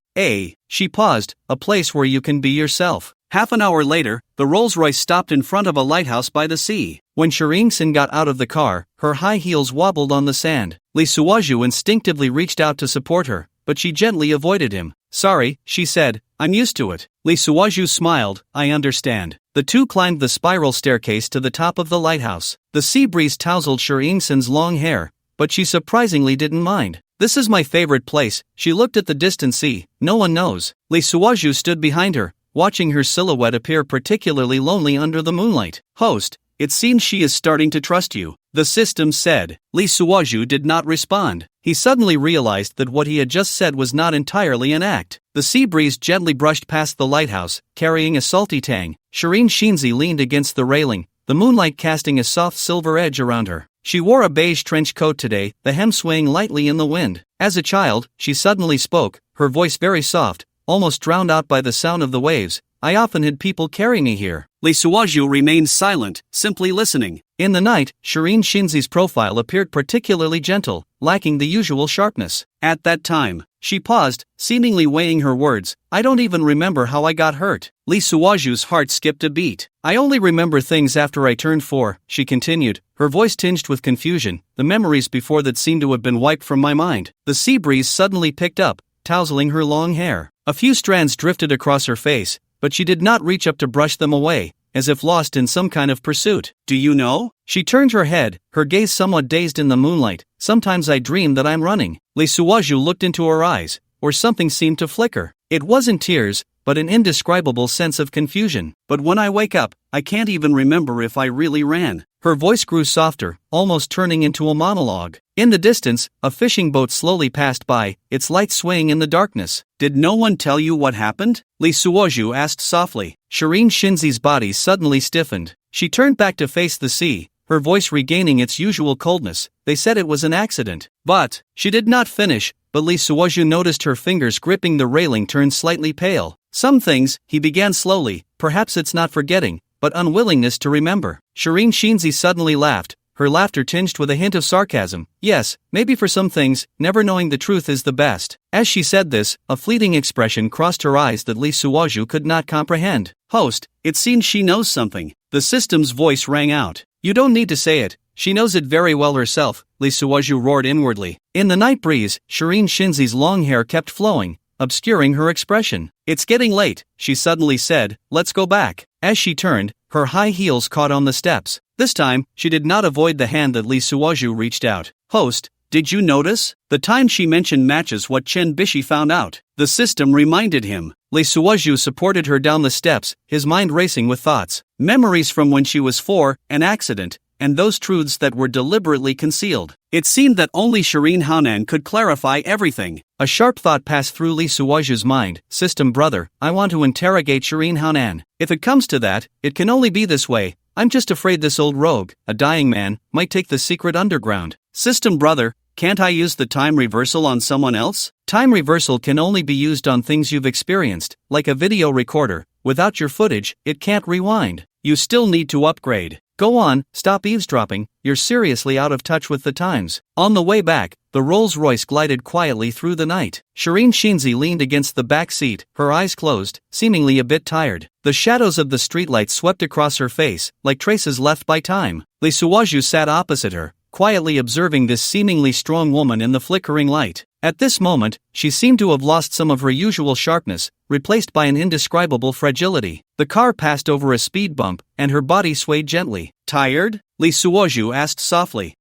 She paused. A place where you can be yourself. Half an hour later, the Rolls-Royce stopped in front of a lighthouse by the sea. When Sure Ingsun got out of the car, her high heels wobbled on the sand. Lee Suozhu instinctively reached out to support her, but she gently avoided him. Sorry, she said, I'm used to it. Lee Suozhu smiled. I understand. The two climbed the spiral staircase to the top of the lighthouse. The sea breeze tousled Sure Ingsun's long hair, but she surprisingly didn't mind. This is my favorite place. She looked at the distant sea. No one knows. Lee Suozhu stood behind her, watching her silhouette appear particularly lonely under the moonlight. Host, it seems she is starting to trust you, the system said. Lee Suozhu did not respond. He suddenly realized that what he had just said was not entirely an act. The sea breeze gently brushed past the lighthouse, carrying a salty tang. Shireen Shinzi leaned against the railing, the moonlight casting a soft silver edge around her. She wore a beige trench coat today, the hem swaying lightly in the wind. As a child, she suddenly spoke, her voice very soft, almost drowned out by the sound of the waves. I often had people carry me here. Lee Suozhu remained silent, simply listening. In the night, Shireen Shinzi's profile appeared particularly gentle, lacking the usual sharpness. At that time, she paused, seemingly weighing her words. I don't even remember how I got hurt. Lee Suozhu's heart skipped a beat. I only remember things after I turned 4, she continued, her voice tinged with confusion. The memories before that seemed to have been wiped from my mind. The sea breeze suddenly picked up, tousling her long hair. A few strands drifted across her face, but she did not reach up to brush them away, as if lost in some kind of pursuit. Do you know? She turned her head, her gaze somewhat dazed in the moonlight. Sometimes I dream that I'm running. Lee Suozhu looked into her eyes, or something seemed to flicker. It wasn't tears, but an indescribable sense of confusion. But when I wake up, I can't even remember if I really ran. Her voice grew softer, almost turning into a monologue. In the distance, a fishing boat slowly passed by, its light swaying in the darkness. Did no one tell you what happened? Lee Suozhu asked softly. Shireen Shinzi's body suddenly stiffened. She turned back to face the sea, her voice regaining its usual coldness. They said it was an accident. But she did not finish, but Lee Suozhu noticed her fingers gripping the railing turn slightly pale. Some things, he began slowly, perhaps it's not forgetting, but unwillingness to remember. Shireen Shinzi suddenly laughed, her laughter tinged with a hint of sarcasm. Yes, maybe for some things, never knowing the truth is the best. As she said this, a fleeting expression crossed her eyes that Lee Suozhu could not comprehend. Host, it seems she knows something. The system's voice rang out. You don't need to say it. She knows it very well herself, Lee Suozhu roared inwardly. In the night breeze, Shireen Shinzi's long hair kept flowing, obscuring her expression. It's getting late, she suddenly said, let's go back. As she turned, her high heels caught on the steps. This time, she did not avoid the hand that Lee Suozhu reached out. Host, did you notice? The time she mentioned matches what Chen Bishi found out. The system reminded him. Lee Suozhu supported her down the steps, his mind racing with thoughts. Memories from when she was 4, an accident, and those truths that were deliberately concealed. It seemed that only Shireen Haonan could clarify everything. A sharp thought passed through Lee Suozhu's mind. System brother, I want to interrogate Shireen Haonan. If it comes to that, it can only be this way. I'm just afraid this old rogue, a dying man, might take the secret underground. System brother, Can't I use the time reversal on someone else? Time reversal can only be used on things you've experienced, like a video recorder. Without your footage, it can't rewind. You still need to upgrade. Go on, stop eavesdropping, you're seriously out of touch with the times. On the way back, the Rolls-Royce glided quietly through the night. Shireen Shinzi leaned against the back seat, her eyes closed, seemingly a bit tired. The shadows of the streetlights swept across her face, like traces left by time. Lee Suwaju sat opposite her, quietly observing this seemingly strong woman in the flickering light. At this moment, she seemed to have lost some of her usual sharpness, replaced by an indescribable fragility. The car passed over a speed bump, and her body swayed gently. Tired? Lee Suwaju asked softly.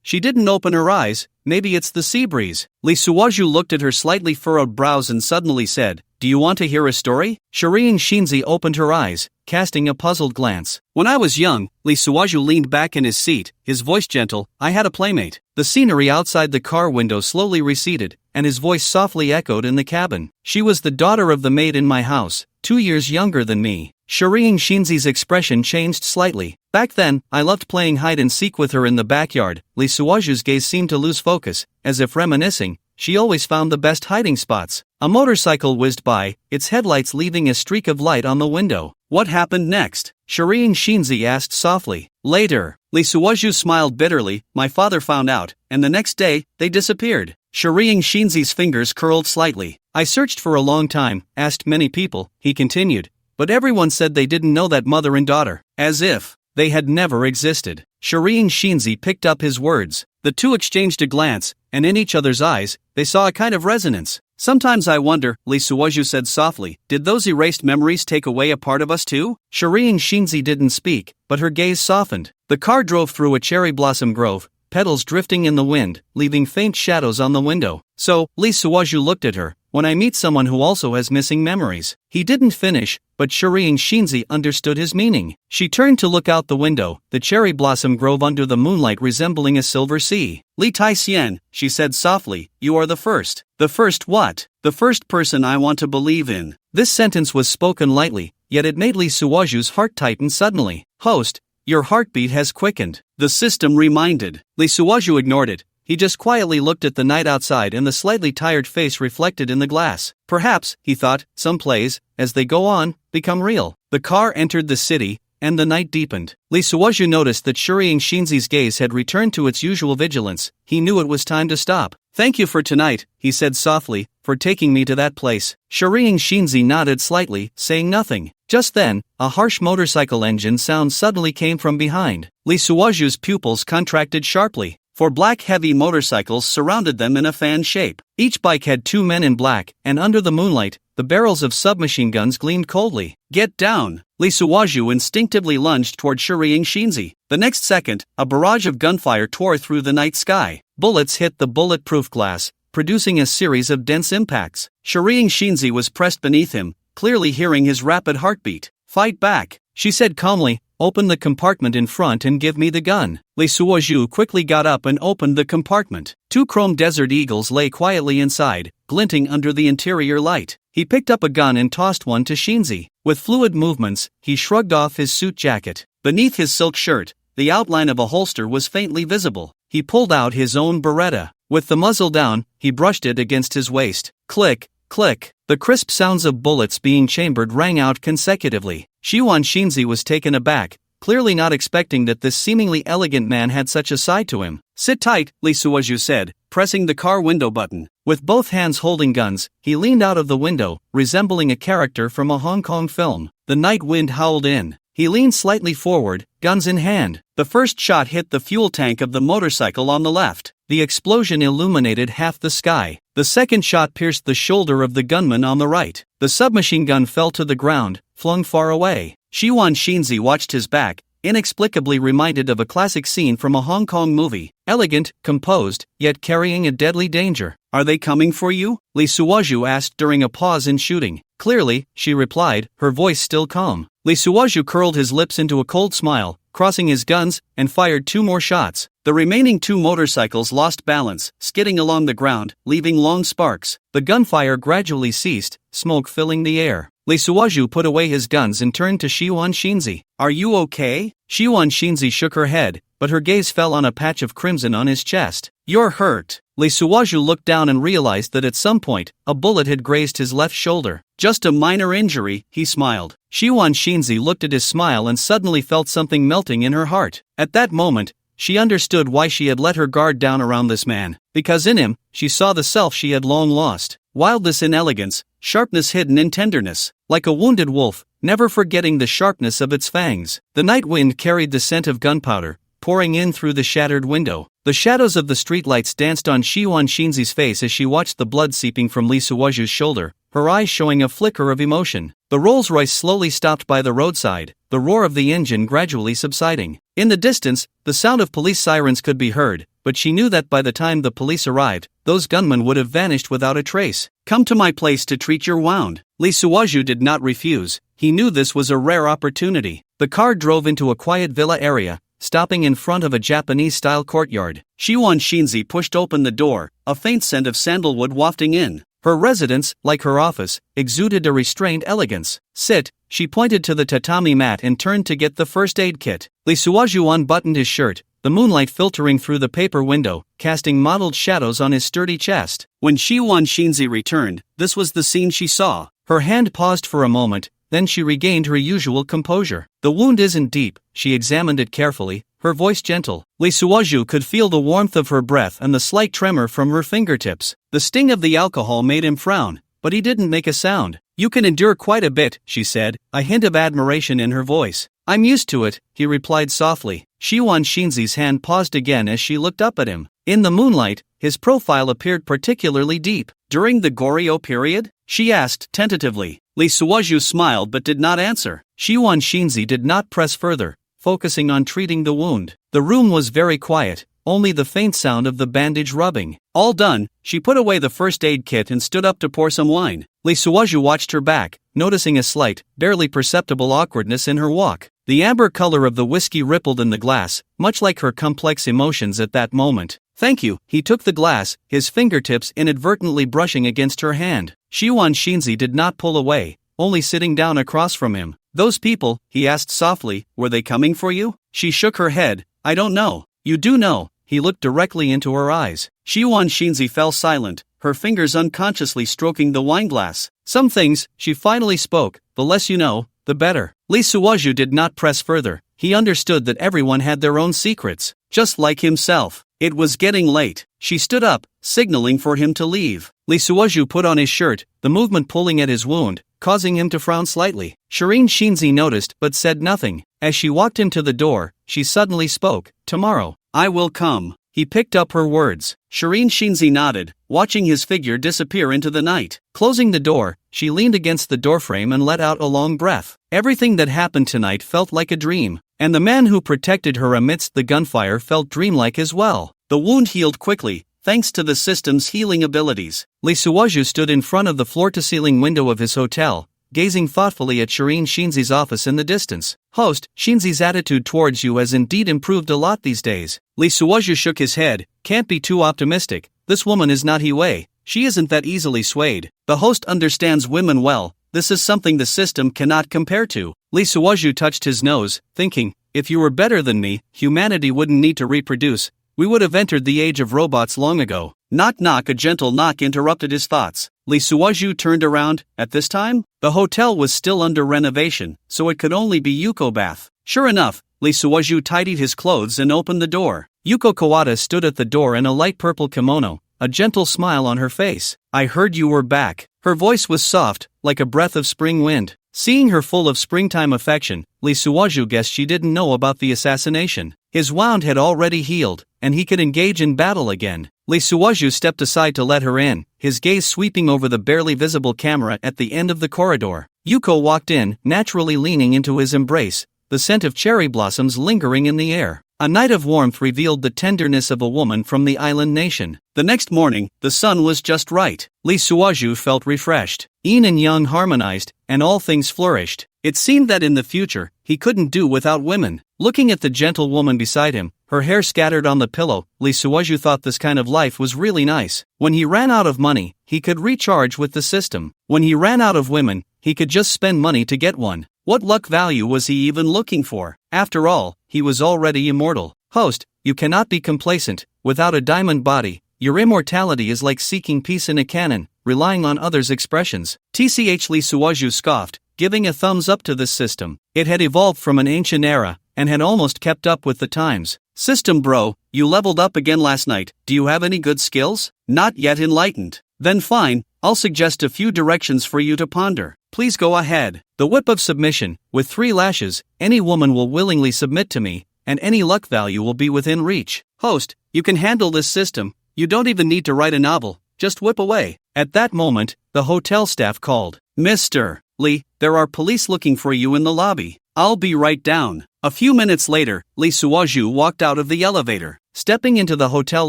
She didn't open her eyes. Maybe it's the sea breeze. Lee Suwaju looked at her slightly furrowed brows and suddenly said, "Do you want to hear a story?" Shireen Shinzi opened her eyes, casting a puzzled glance. When I was young, Lee Suwaju leaned back in his seat, his voice gentle. I had a playmate. The scenery outside the car window slowly receded, and his voice softly echoed in the cabin. She was the daughter of the maid in my house, 2 years younger than me. Shireen Shinzi's expression changed slightly. Back then, I loved playing hide and seek with her in the backyard. Lee Suwaju's gaze seemed to lose focus, as if reminiscing. She always found the best hiding spots. A motorcycle whizzed by, its headlights leaving a streak of light on the window. What happened next? Shireen Shinzi asked softly. Later, Lee Suwaju smiled bitterly. My father found out, and the next day, they disappeared. Shireen Shinzi's fingers curled slightly. I searched for a long time, asked many people, he continued. But everyone said they didn't know that mother and daughter. As if they had never existed. Shireen Shinzi picked up his words. The two exchanged a glance, and in each other's eyes, they saw a kind of resonance. Sometimes I wonder, Lee Suwaju said softly, did those erased memories take away a part of us too? Shireen Shinzi didn't speak, but her gaze softened. The car drove through a cherry blossom grove, petals drifting in the wind, leaving faint shadows on the window. So, Lee Suwaju looked at her. When I meet someone who also has missing memories. He didn't finish, but Shireen Shinzi understood his meaning. She turned to look out the window, the cherry blossom grove under the moonlight resembling a silver sea. Li Tai-hsien, she said softly, you are the first. The first what? The first person I want to believe in. This sentence was spoken lightly, yet it made Lee Suwaju's heart tighten suddenly. Host, your heartbeat has quickened. The system reminded. Lee Suwaju ignored it. He just quietly looked at the night outside and the slightly tired face reflected in the glass. Perhaps, he thought, some plays, as they go on, become real. The car entered the city, and the night deepened. Lee Suwaju noticed that Shireen Shinzi's gaze had returned to its usual vigilance. He knew it was time to stop. Thank you for tonight, he said softly, for taking me to that place. Shireen Shinzi nodded slightly, saying nothing. Just then, a harsh motorcycle engine sound suddenly came from behind. Lee Suwaju's pupils contracted sharply. 4 black heavy motorcycles surrounded them in a fan shape. Each bike had 2 men in black, and under the moonlight, the barrels of submachine guns gleamed coldly. Get down! Lee Suwaju instinctively lunged toward Shireen Shinzi. The next second, a barrage of gunfire tore through the night sky. Bullets hit the bulletproof glass, producing a series of dense impacts. Shireen Shinzi was pressed beneath him, clearly hearing his rapid heartbeat. Fight back, she said calmly. Open the compartment in front and give me the gun. Lee Suwaju quickly got up and opened the compartment. 2 chrome desert eagles lay quietly inside, glinting under the interior light. He picked up a gun and tossed one to Shinzi. With fluid movements, he shrugged off his suit jacket. Beneath his silk shirt, the outline of a holster was faintly visible. He pulled out his own Beretta. With the muzzle down, he brushed it against his waist. Click, click. The crisp sounds of bullets being chambered rang out consecutively. Shireen Shinzi was taken aback, clearly not expecting that this seemingly elegant man had such a side to him. Sit tight, Lee Suwaju said, pressing the car window button. With both hands holding guns, he leaned out of the window, resembling a character from a Hong Kong film. The night wind howled in. He leaned slightly forward, guns in hand. The first shot hit the fuel tank of the motorcycle on the left. The explosion illuminated half the sky. The second shot pierced the shoulder of the gunman on the right. The submachine gun fell to the ground, flung far away. Shireen Shinzi watched his back, inexplicably reminded of a classic scene from a Hong Kong movie. Elegant, composed, yet carrying a deadly danger. Are they coming for you? Lee Suwaju asked during a pause in shooting. Clearly, she replied, her voice still calm. Lee Suwaju curled his lips into a cold smile, crossing his guns, and fired 2 more shots. The remaining 2 motorcycles lost balance, skidding along the ground, leaving long sparks. The gunfire gradually ceased, smoke filling the air. Lee Suwaju put away his guns and turned to Shireen Shinzi. Are you okay? Shireen Shinzi shook her head, but her gaze fell on a patch of crimson on his chest. "You're hurt." Lee Suwaju looked down and realized that at some point, a bullet had grazed his left shoulder. "Just a minor injury," he smiled. Shiwan Shinzi looked at his smile and suddenly felt something melting in her heart. At that moment, she understood why she had let her guard down around this man. Because in him, she saw the self she had long lost. Wildness in elegance, sharpness hidden in tenderness. Like a wounded wolf, never forgetting the sharpness of its fangs. The night wind carried the scent of gunpowder, pouring in through the shattered window. The shadows of the streetlights danced on Shiwan Shinzi's face as she watched the blood seeping from Lee Suwaju's shoulder, her eyes showing a flicker of emotion. The Rolls-Royce slowly stopped by the roadside, the roar of the engine gradually subsiding. In the distance, the sound of police sirens could be heard, but she knew that by the time the police arrived, those gunmen would have vanished without a trace. "Come to my place to treat your wound." Lee Suwaju did not refuse. He knew this was a rare opportunity. The car drove into a quiet villa area, stopping in front of a Japanese-style courtyard. Shiwan Shinzi pushed open the door, a faint scent of sandalwood wafting in. Her residence, like her office, exuded a restrained elegance. "Sit," she pointed to the tatami mat and turned to get the first aid kit. Lee Suwaju unbuttoned his shirt, the moonlight filtering through the paper window, casting mottled shadows on his sturdy chest. When Shiwan Shinzi returned, this was the scene she saw. Her hand paused for a moment, then she regained her usual composure. "The wound isn't deep," she examined it carefully, her voice gentle. Lee Suwaju could feel the warmth of her breath and the slight tremor from her fingertips. The sting of the alcohol made him frown, but he didn't make a sound. "You can endure quite a bit," she said, a hint of admiration in her voice. "I'm used to it," he replied softly. Shiwan Shinzi's hand paused again as she looked up at him. In the moonlight, his profile appeared particularly deep. "During the Goryeo period?" she asked tentatively. Lee Suwaju smiled but did not answer. Shiwan Shinzi did not press further, focusing on treating the wound. The room was very quiet, only the faint sound of the bandage rubbing. All done, she put away the first aid kit and stood up to pour some wine. Lee Suwaju watched her back, noticing a slight, barely perceptible awkwardness in her walk. The amber color of the whiskey rippled in the glass, much like her complex emotions at that moment. "Thank you." He took the glass, his fingertips inadvertently brushing against her hand. Shiwan Shinzi did not pull away, only sitting down across from him. "Those people," he asked softly, "were they coming for you?" She shook her head. "I don't know." "You do know." He looked directly into her eyes. Shiwan Shinzi fell silent, her fingers unconsciously stroking the wineglass. "Some things," she finally spoke, "the less you know, the better." Lee Suwaju did not press further. He understood that everyone had their own secrets, just like himself. It was getting late. She stood up, signaling for him to leave. Lee Suwaju put on his shirt, the movement pulling at his wound, causing him to frown slightly. Shireen Shinzi noticed but said nothing. As she walked him to the door, she suddenly spoke. "Tomorrow, I will come." He picked up her words. Shireen Shinzi nodded, watching his figure disappear into the night. Closing the door, she leaned against the doorframe and let out a long breath. Everything that happened tonight felt like a dream, and the man who protected her amidst the gunfire felt dreamlike as well. The wound healed quickly, thanks to the system's healing abilities. Lee Suwaju stood in front of the floor-to-ceiling window of his hotel, gazing thoughtfully at Shireen Shinzi's office in the distance. "Host, Shinzi's attitude towards you has indeed improved a lot these days." Lee Suwaju shook his head. "Can't be too optimistic. This woman is not Hiwei. She isn't that easily swayed. The host understands women well. This is something the system cannot compare to." Lee Suwaju touched his nose, thinking, "If you were better than me, humanity wouldn't need to reproduce. We would have entered the age of robots long ago." Knock knock. A gentle knock interrupted his thoughts. Lee Suwaju turned around. At this time, the hotel was still under renovation, so it could only be Yuko Bath. Sure enough, Lee Suwaju tidied his clothes and opened the door. Yuko Kawada stood at the door in a light purple kimono, a gentle smile on her face. "I heard you were back." Her voice was soft, like a breath of spring wind. Seeing her full of springtime affection, Lee Suwaju guessed she didn't know about the assassination. His wound had already healed, and he could engage in battle again. Lee Suwaju stepped aside to let her in, his gaze sweeping over the barely visible camera at the end of the corridor. Yuko walked in, naturally leaning into his embrace, the scent of cherry blossoms lingering in the air. A night of warmth revealed the tenderness of a woman from the island nation. The next morning, the sun was just right. Lee Suwaju felt refreshed. Yin and Yang harmonized, and all things flourished. It seemed that in the future, he couldn't do without women. Looking at the gentle woman beside him, her hair scattered on the pillow, Lee Suwaju thought this kind of life was really nice. When he ran out of money, he could recharge with the system. When he ran out of women, he could just spend money to get one. What luck value was he even looking for? After all, he was already immortal. Host, you cannot be complacent. Without a diamond body, your immortality is like seeking peace in a cannon, relying on others' expressions. TCH Lee Suoju scoffed, giving a thumbs up to this system. It had evolved from an ancient era, and had almost kept up with the times. System bro, you leveled up again last night. Do you have any good skills? Not yet enlightened. Then fine, I'll suggest a few directions for you to ponder. Please go ahead. The whip of submission, with 3 lashes, any woman will willingly submit to me, and any luck value will be within reach. Host, you can handle this system. You don't even need to write a novel, just whip away. At that moment, the hotel staff called. Mr. Lee, there are police looking for you in the lobby. I'll be right down. A few minutes later, Lee Suoju walked out of the elevator. Stepping into the hotel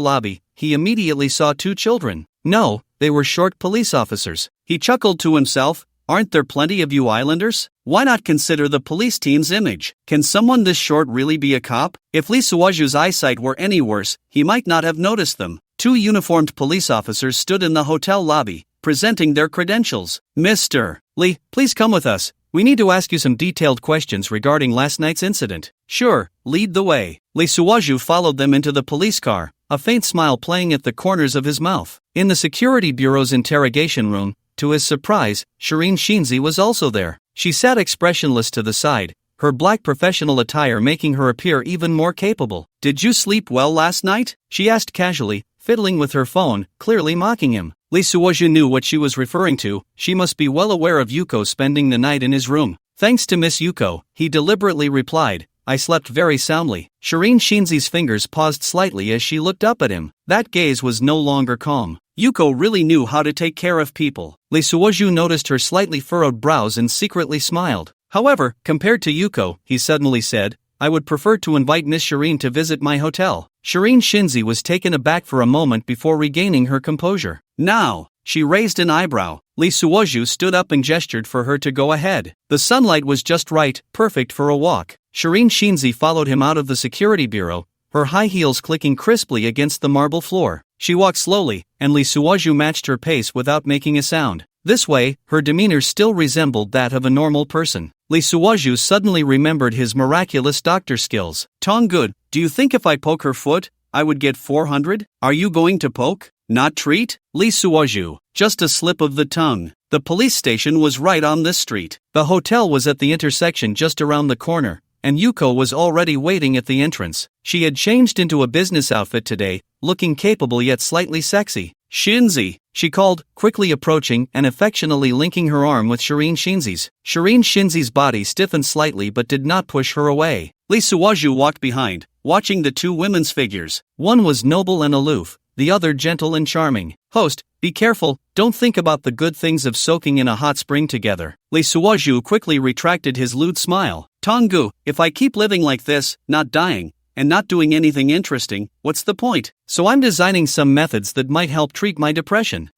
lobby, he immediately saw 2 children. No, they were short police officers. He chuckled to himself, aren't there plenty of you islanders? Why not consider the police team's image? Can someone this short really be a cop? If Lee Suoju's eyesight were any worse, he might not have noticed them. 2 uniformed police officers stood in the hotel lobby, presenting their credentials. Mr. Lee, please come with us. We need to ask you some detailed questions regarding last night's incident. Sure, lead the way. Lee Suoju followed them into the police car, a faint smile playing at the corners of his mouth. In the security bureau's interrogation room, to his surprise, Shireen Shinzi was also there. She sat expressionless to the side, her black professional attire making her appear even more capable. Did you sleep well last night? She asked casually, fiddling with her phone, clearly mocking him. Lee Suoju knew what she was referring to. She must be well aware of Yuko spending the night in his room. Thanks to Miss Yuko, he deliberately replied, I slept very soundly. Shireen Shinzi's fingers paused slightly as she looked up at him. That gaze was no longer calm. Yuko really knew how to take care of people. Lee Suoju noticed her slightly furrowed brows and secretly smiled. However, compared to Yuko, he suddenly said, I would prefer to invite Miss Shireen to visit my hotel. Shireen Shinzi was taken aback for a moment before regaining her composure. Now, she raised an eyebrow. Lee Suoju stood up and gestured for her to go ahead. The sunlight was just right, perfect for a walk. Shireen Shinzi followed him out of the security bureau, her high heels clicking crisply against the marble floor. She walked slowly, and Lee Suoju matched her pace without making a sound. This way, her demeanor still resembled that of a normal person. Lee Suoju suddenly remembered his miraculous doctor skills. Tonggood, do you think if I poke her foot, I would get 400? Are you going to poke? Not treat? Lee Suoju, just a slip of the tongue. The police station was right on this street. The hotel was at the intersection just around the corner, and Yuko was already waiting at the entrance. She had changed into a business outfit today, looking capable yet slightly sexy. Shinzi, she called, quickly approaching and affectionately linking her arm with Shireen Shinzi's. Shireen Shinzi's body stiffened slightly but did not push her away. Lee Suoju walked behind, watching the 2 women's figures. One was noble and aloof, the other gentle and charming. Host, be careful, don't think about the good things of soaking in a hot spring together. Lee Suoju quickly retracted his lewd smile. Tonggu, if I keep living like this, not dying, and not doing anything interesting, what's the point? So I'm designing some methods that might help treat my depression.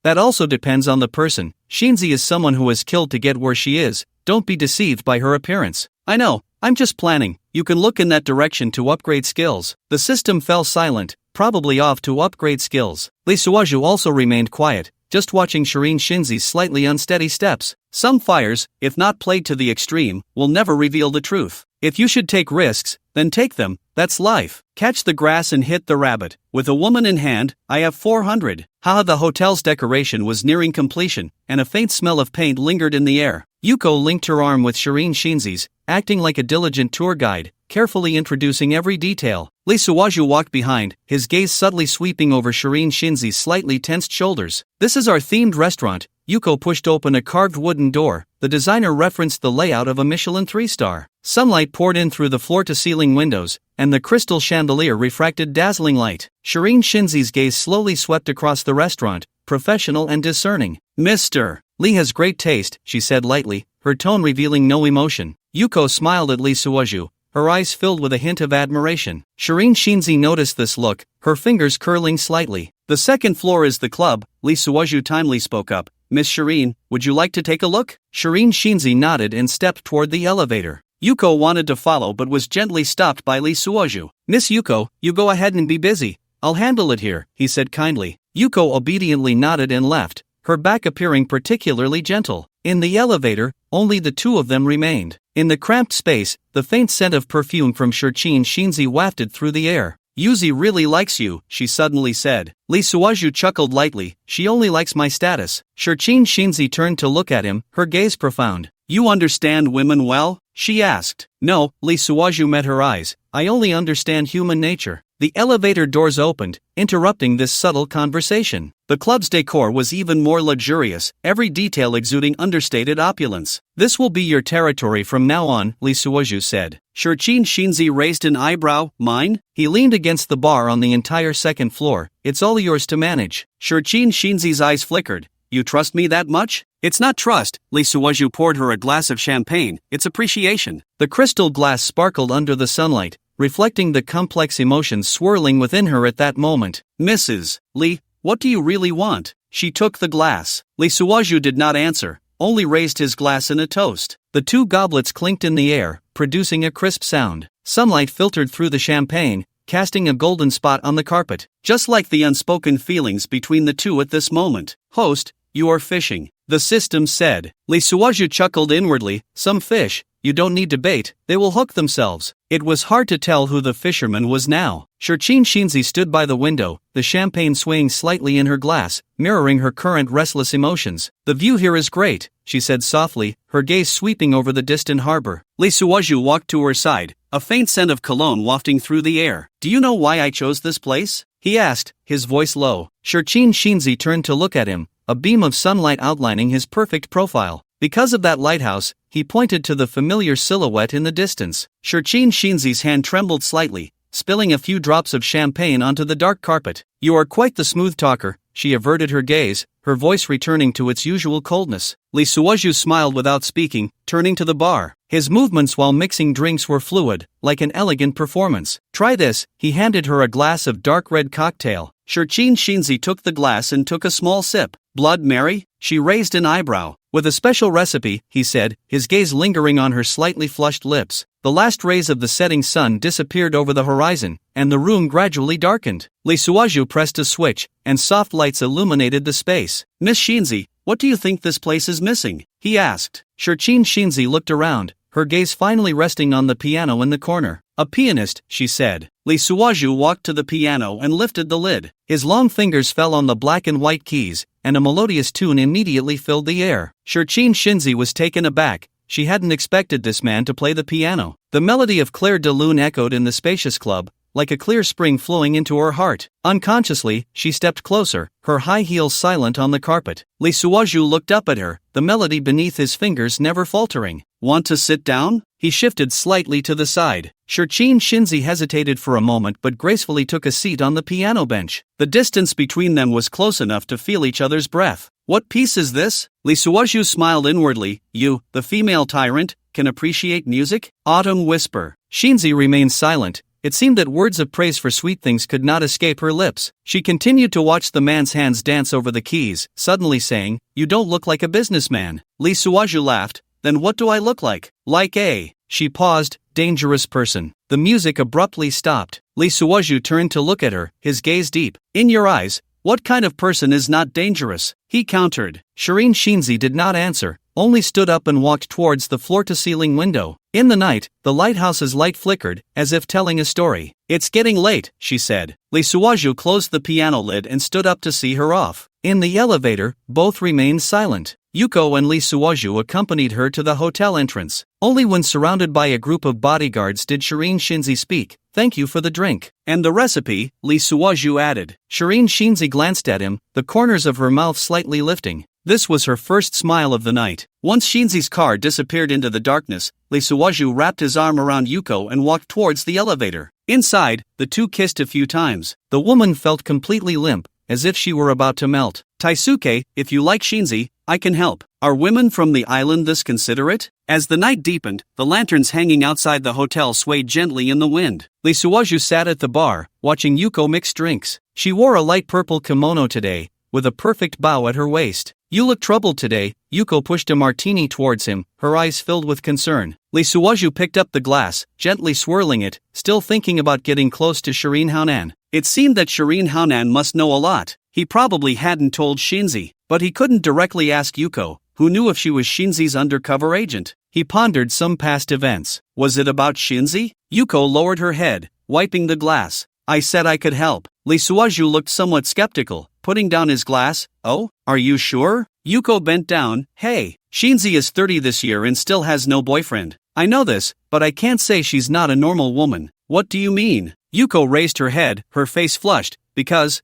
That also depends on the person. Shinzi is someone who has killed to get where she is. Don't be deceived by her appearance. I know, I'm just planning. You can look in that direction to upgrade skills. The system fell silent, probably off to upgrade skills. Lee Suoju also remained quiet, just watching Shireen Shinzi's slightly unsteady steps. Some fires, if not played to the extreme, will never reveal the truth. If you should take risks, then take them, that's life. Catch the grass and hit the rabbit. With a woman in hand, I have 400. The hotel's decoration was nearing completion, and a faint smell of paint lingered in the air. Yuko linked her arm with Shireen Shinzi's, acting like a diligent tour guide, carefully introducing every detail. Lee Suoju walked behind, his gaze subtly sweeping over Shireen Shinzi's slightly tensed shoulders. This is our themed restaurant. Yuko pushed open a carved wooden door. The designer referenced the layout of a Michelin 3-star. Sunlight poured in through the floor-to-ceiling windows, and the crystal chandelier refracted dazzling light. Shireen Shinzi's gaze slowly swept across the restaurant, professional and discerning. Mr. Lee has great taste, she said lightly, her tone revealing no emotion. Yuko smiled at Lee Suoju, her eyes filled with a hint of admiration. Shireen Shinzi noticed this look, her fingers curling slightly. The second floor is the club, Lee Suoju timely spoke up. Miss Shireen, would you like to take a look? Shireen Shinzi nodded and stepped toward the elevator. Yuko wanted to follow but was gently stopped by Lee Suoju. Miss Yuko, you go ahead and be busy. I'll handle it here, he said kindly. Yuko obediently nodded and left, her back appearing particularly gentle. In the elevator, only the two of them remained. In the cramped space, the faint scent of perfume from Shurchin Shinzi wafted through the air. Yuzi really likes you, she suddenly said. Lee Suaju chuckled lightly, she only likes my status. Shurchin Shinzi turned to look at him, her gaze profound. You understand women well? She asked. No, Lee Suaju met her eyes, I only understand human nature. The elevator doors opened, interrupting this subtle conversation. The club's decor was even more luxurious, every detail exuding understated opulence. This will be your territory from now on, Lee Suaju said. Shurchin Shinzi raised an eyebrow. Mine? He leaned against the bar on the entire second floor. It's all yours to manage. Shurchin Shinzi's eyes flickered. You trust me that much? It's not trust, Lee Suaju poured her a glass of champagne, it's appreciation. The crystal glass sparkled under the sunlight, reflecting the complex emotions swirling within her at that moment. Mrs. Lee, what do you really want? She took the glass. Lee Suaju did not answer, only raised his glass in a toast. The two goblets clinked in the air, producing a crisp sound. Sunlight filtered through the champagne, casting a golden spot on the carpet. Just like the unspoken feelings between the two at this moment. Host, you are fishing, the system said. Lee Suaju chuckled inwardly, some fish, you don't need to bait, they will hook themselves. It was hard to tell who the fisherman was now. Shurchin Shinzi stood by the window, the champagne swaying slightly in her glass, mirroring her current restless emotions. The view here is great, she said softly, her gaze sweeping over the distant harbor. Lee Suaju walked to her side, a faint scent of cologne wafting through the air. Do you know why I chose this place? He asked, his voice low. Shurchin Shinzi turned to look at him, a beam of sunlight outlining his perfect profile. Because of that lighthouse, he pointed to the familiar silhouette in the distance. Shurchin Shinzi's hand trembled slightly, spilling a few drops of champagne onto the dark carpet. You are quite the smooth talker, she averted her gaze, her voice returning to its usual coldness. Lee Suaju smiled without speaking, turning to the bar. His movements while mixing drinks were fluid, like an elegant performance. Try this, he handed her a glass of dark red cocktail. Shurchin Shinzi took the glass and took a small sip. Blood Mary? She raised an eyebrow. With a special recipe, he said, his gaze lingering on her slightly flushed lips. The last rays of the setting sun disappeared over the horizon, and the room gradually darkened. Lee Suaju pressed a switch, and soft lights illuminated the space. Miss Shinzi, what do you think this place is missing? He asked. Shurchin Shinzi looked around, her gaze finally resting on the piano in the corner. A pianist, she said. Lee Suaju walked to the piano and lifted the lid. His long fingers fell on the black and white keys, and a melodious tune immediately filled the air. Shurchin Shinzi was taken aback. She hadn't expected this man to play the piano. The melody of Claire de Lune echoed in the spacious club, like a clear spring flowing into her heart. Unconsciously, she stepped closer, her high heels silent on the carpet. Lee Suaju looked up at her, the melody beneath his fingers never faltering. Want to sit down? He shifted slightly to the side. Shurchin Shinzi hesitated for a moment but gracefully took a seat on the piano bench. The distance between them was close enough to feel each other's breath. What piece is this? Lee Suaju smiled inwardly. You, the female tyrant, can appreciate music? Autumn Whisper. Shinzi remained silent. It seemed that words of praise for sweet things could not escape her lips. She continued to watch the man's hands dance over the keys, suddenly saying, You don't look like a businessman. Lee Suaju laughed. Then what do I look like? Like a... She paused, dangerous person. The music abruptly stopped. Lee Suaju turned to look at her, his gaze deep. In your eyes, what kind of person is not dangerous? He countered. Shurchin Shinzi did not answer, only stood up and walked towards the floor-to-ceiling window. In the night, the lighthouse's light flickered, as if telling a story. It's getting late, she said. Lee Suaju closed the piano lid and stood up to see her off. In the elevator, both remained silent. Yuko and Lee Suaju accompanied her to the hotel entrance. Only when surrounded by a group of bodyguards did Shurchin Shinzi speak. Thank you for the drink. And the recipe, Lee Suaju added. Shurchin Shinzi glanced at him, the corners of her mouth slightly lifting. This was her first smile of the night. Once Shinzi's car disappeared into the darkness, Lee Suaju wrapped his arm around Yuko and walked towards the elevator. Inside, the two kissed a few times. The woman felt completely limp, as if she were about to melt. Taisuke, if you like Shinzi, I can help. Are women from the island this considerate? As the night deepened, the lanterns hanging outside the hotel swayed gently in the wind. Lee Suaju sat at the bar, watching Yuko mix drinks. She wore a light purple kimono today, with a perfect bow at her waist. You look troubled today. Yuko pushed a martini towards him, her eyes filled with concern. Lee Suaju picked up the glass, gently swirling it, still thinking about getting close to Shurchin Haonan. It seemed that Shireen Haonan must know a lot. He probably hadn't told Shinzi, but he couldn't directly ask Yuko, who knew if she was Shinzi's undercover agent. He pondered some past events. Was it about Shinzi? Yuko lowered her head, wiping the glass. I said I could help. Lee Suaju looked somewhat skeptical, putting down his glass. Oh, are you sure? Yuko bent down. Hey, Shinzi is 30 this year and still has no boyfriend. I know this, but I can't say she's not a normal woman. What do you mean? Yuko raised her head, her face flushed. Because.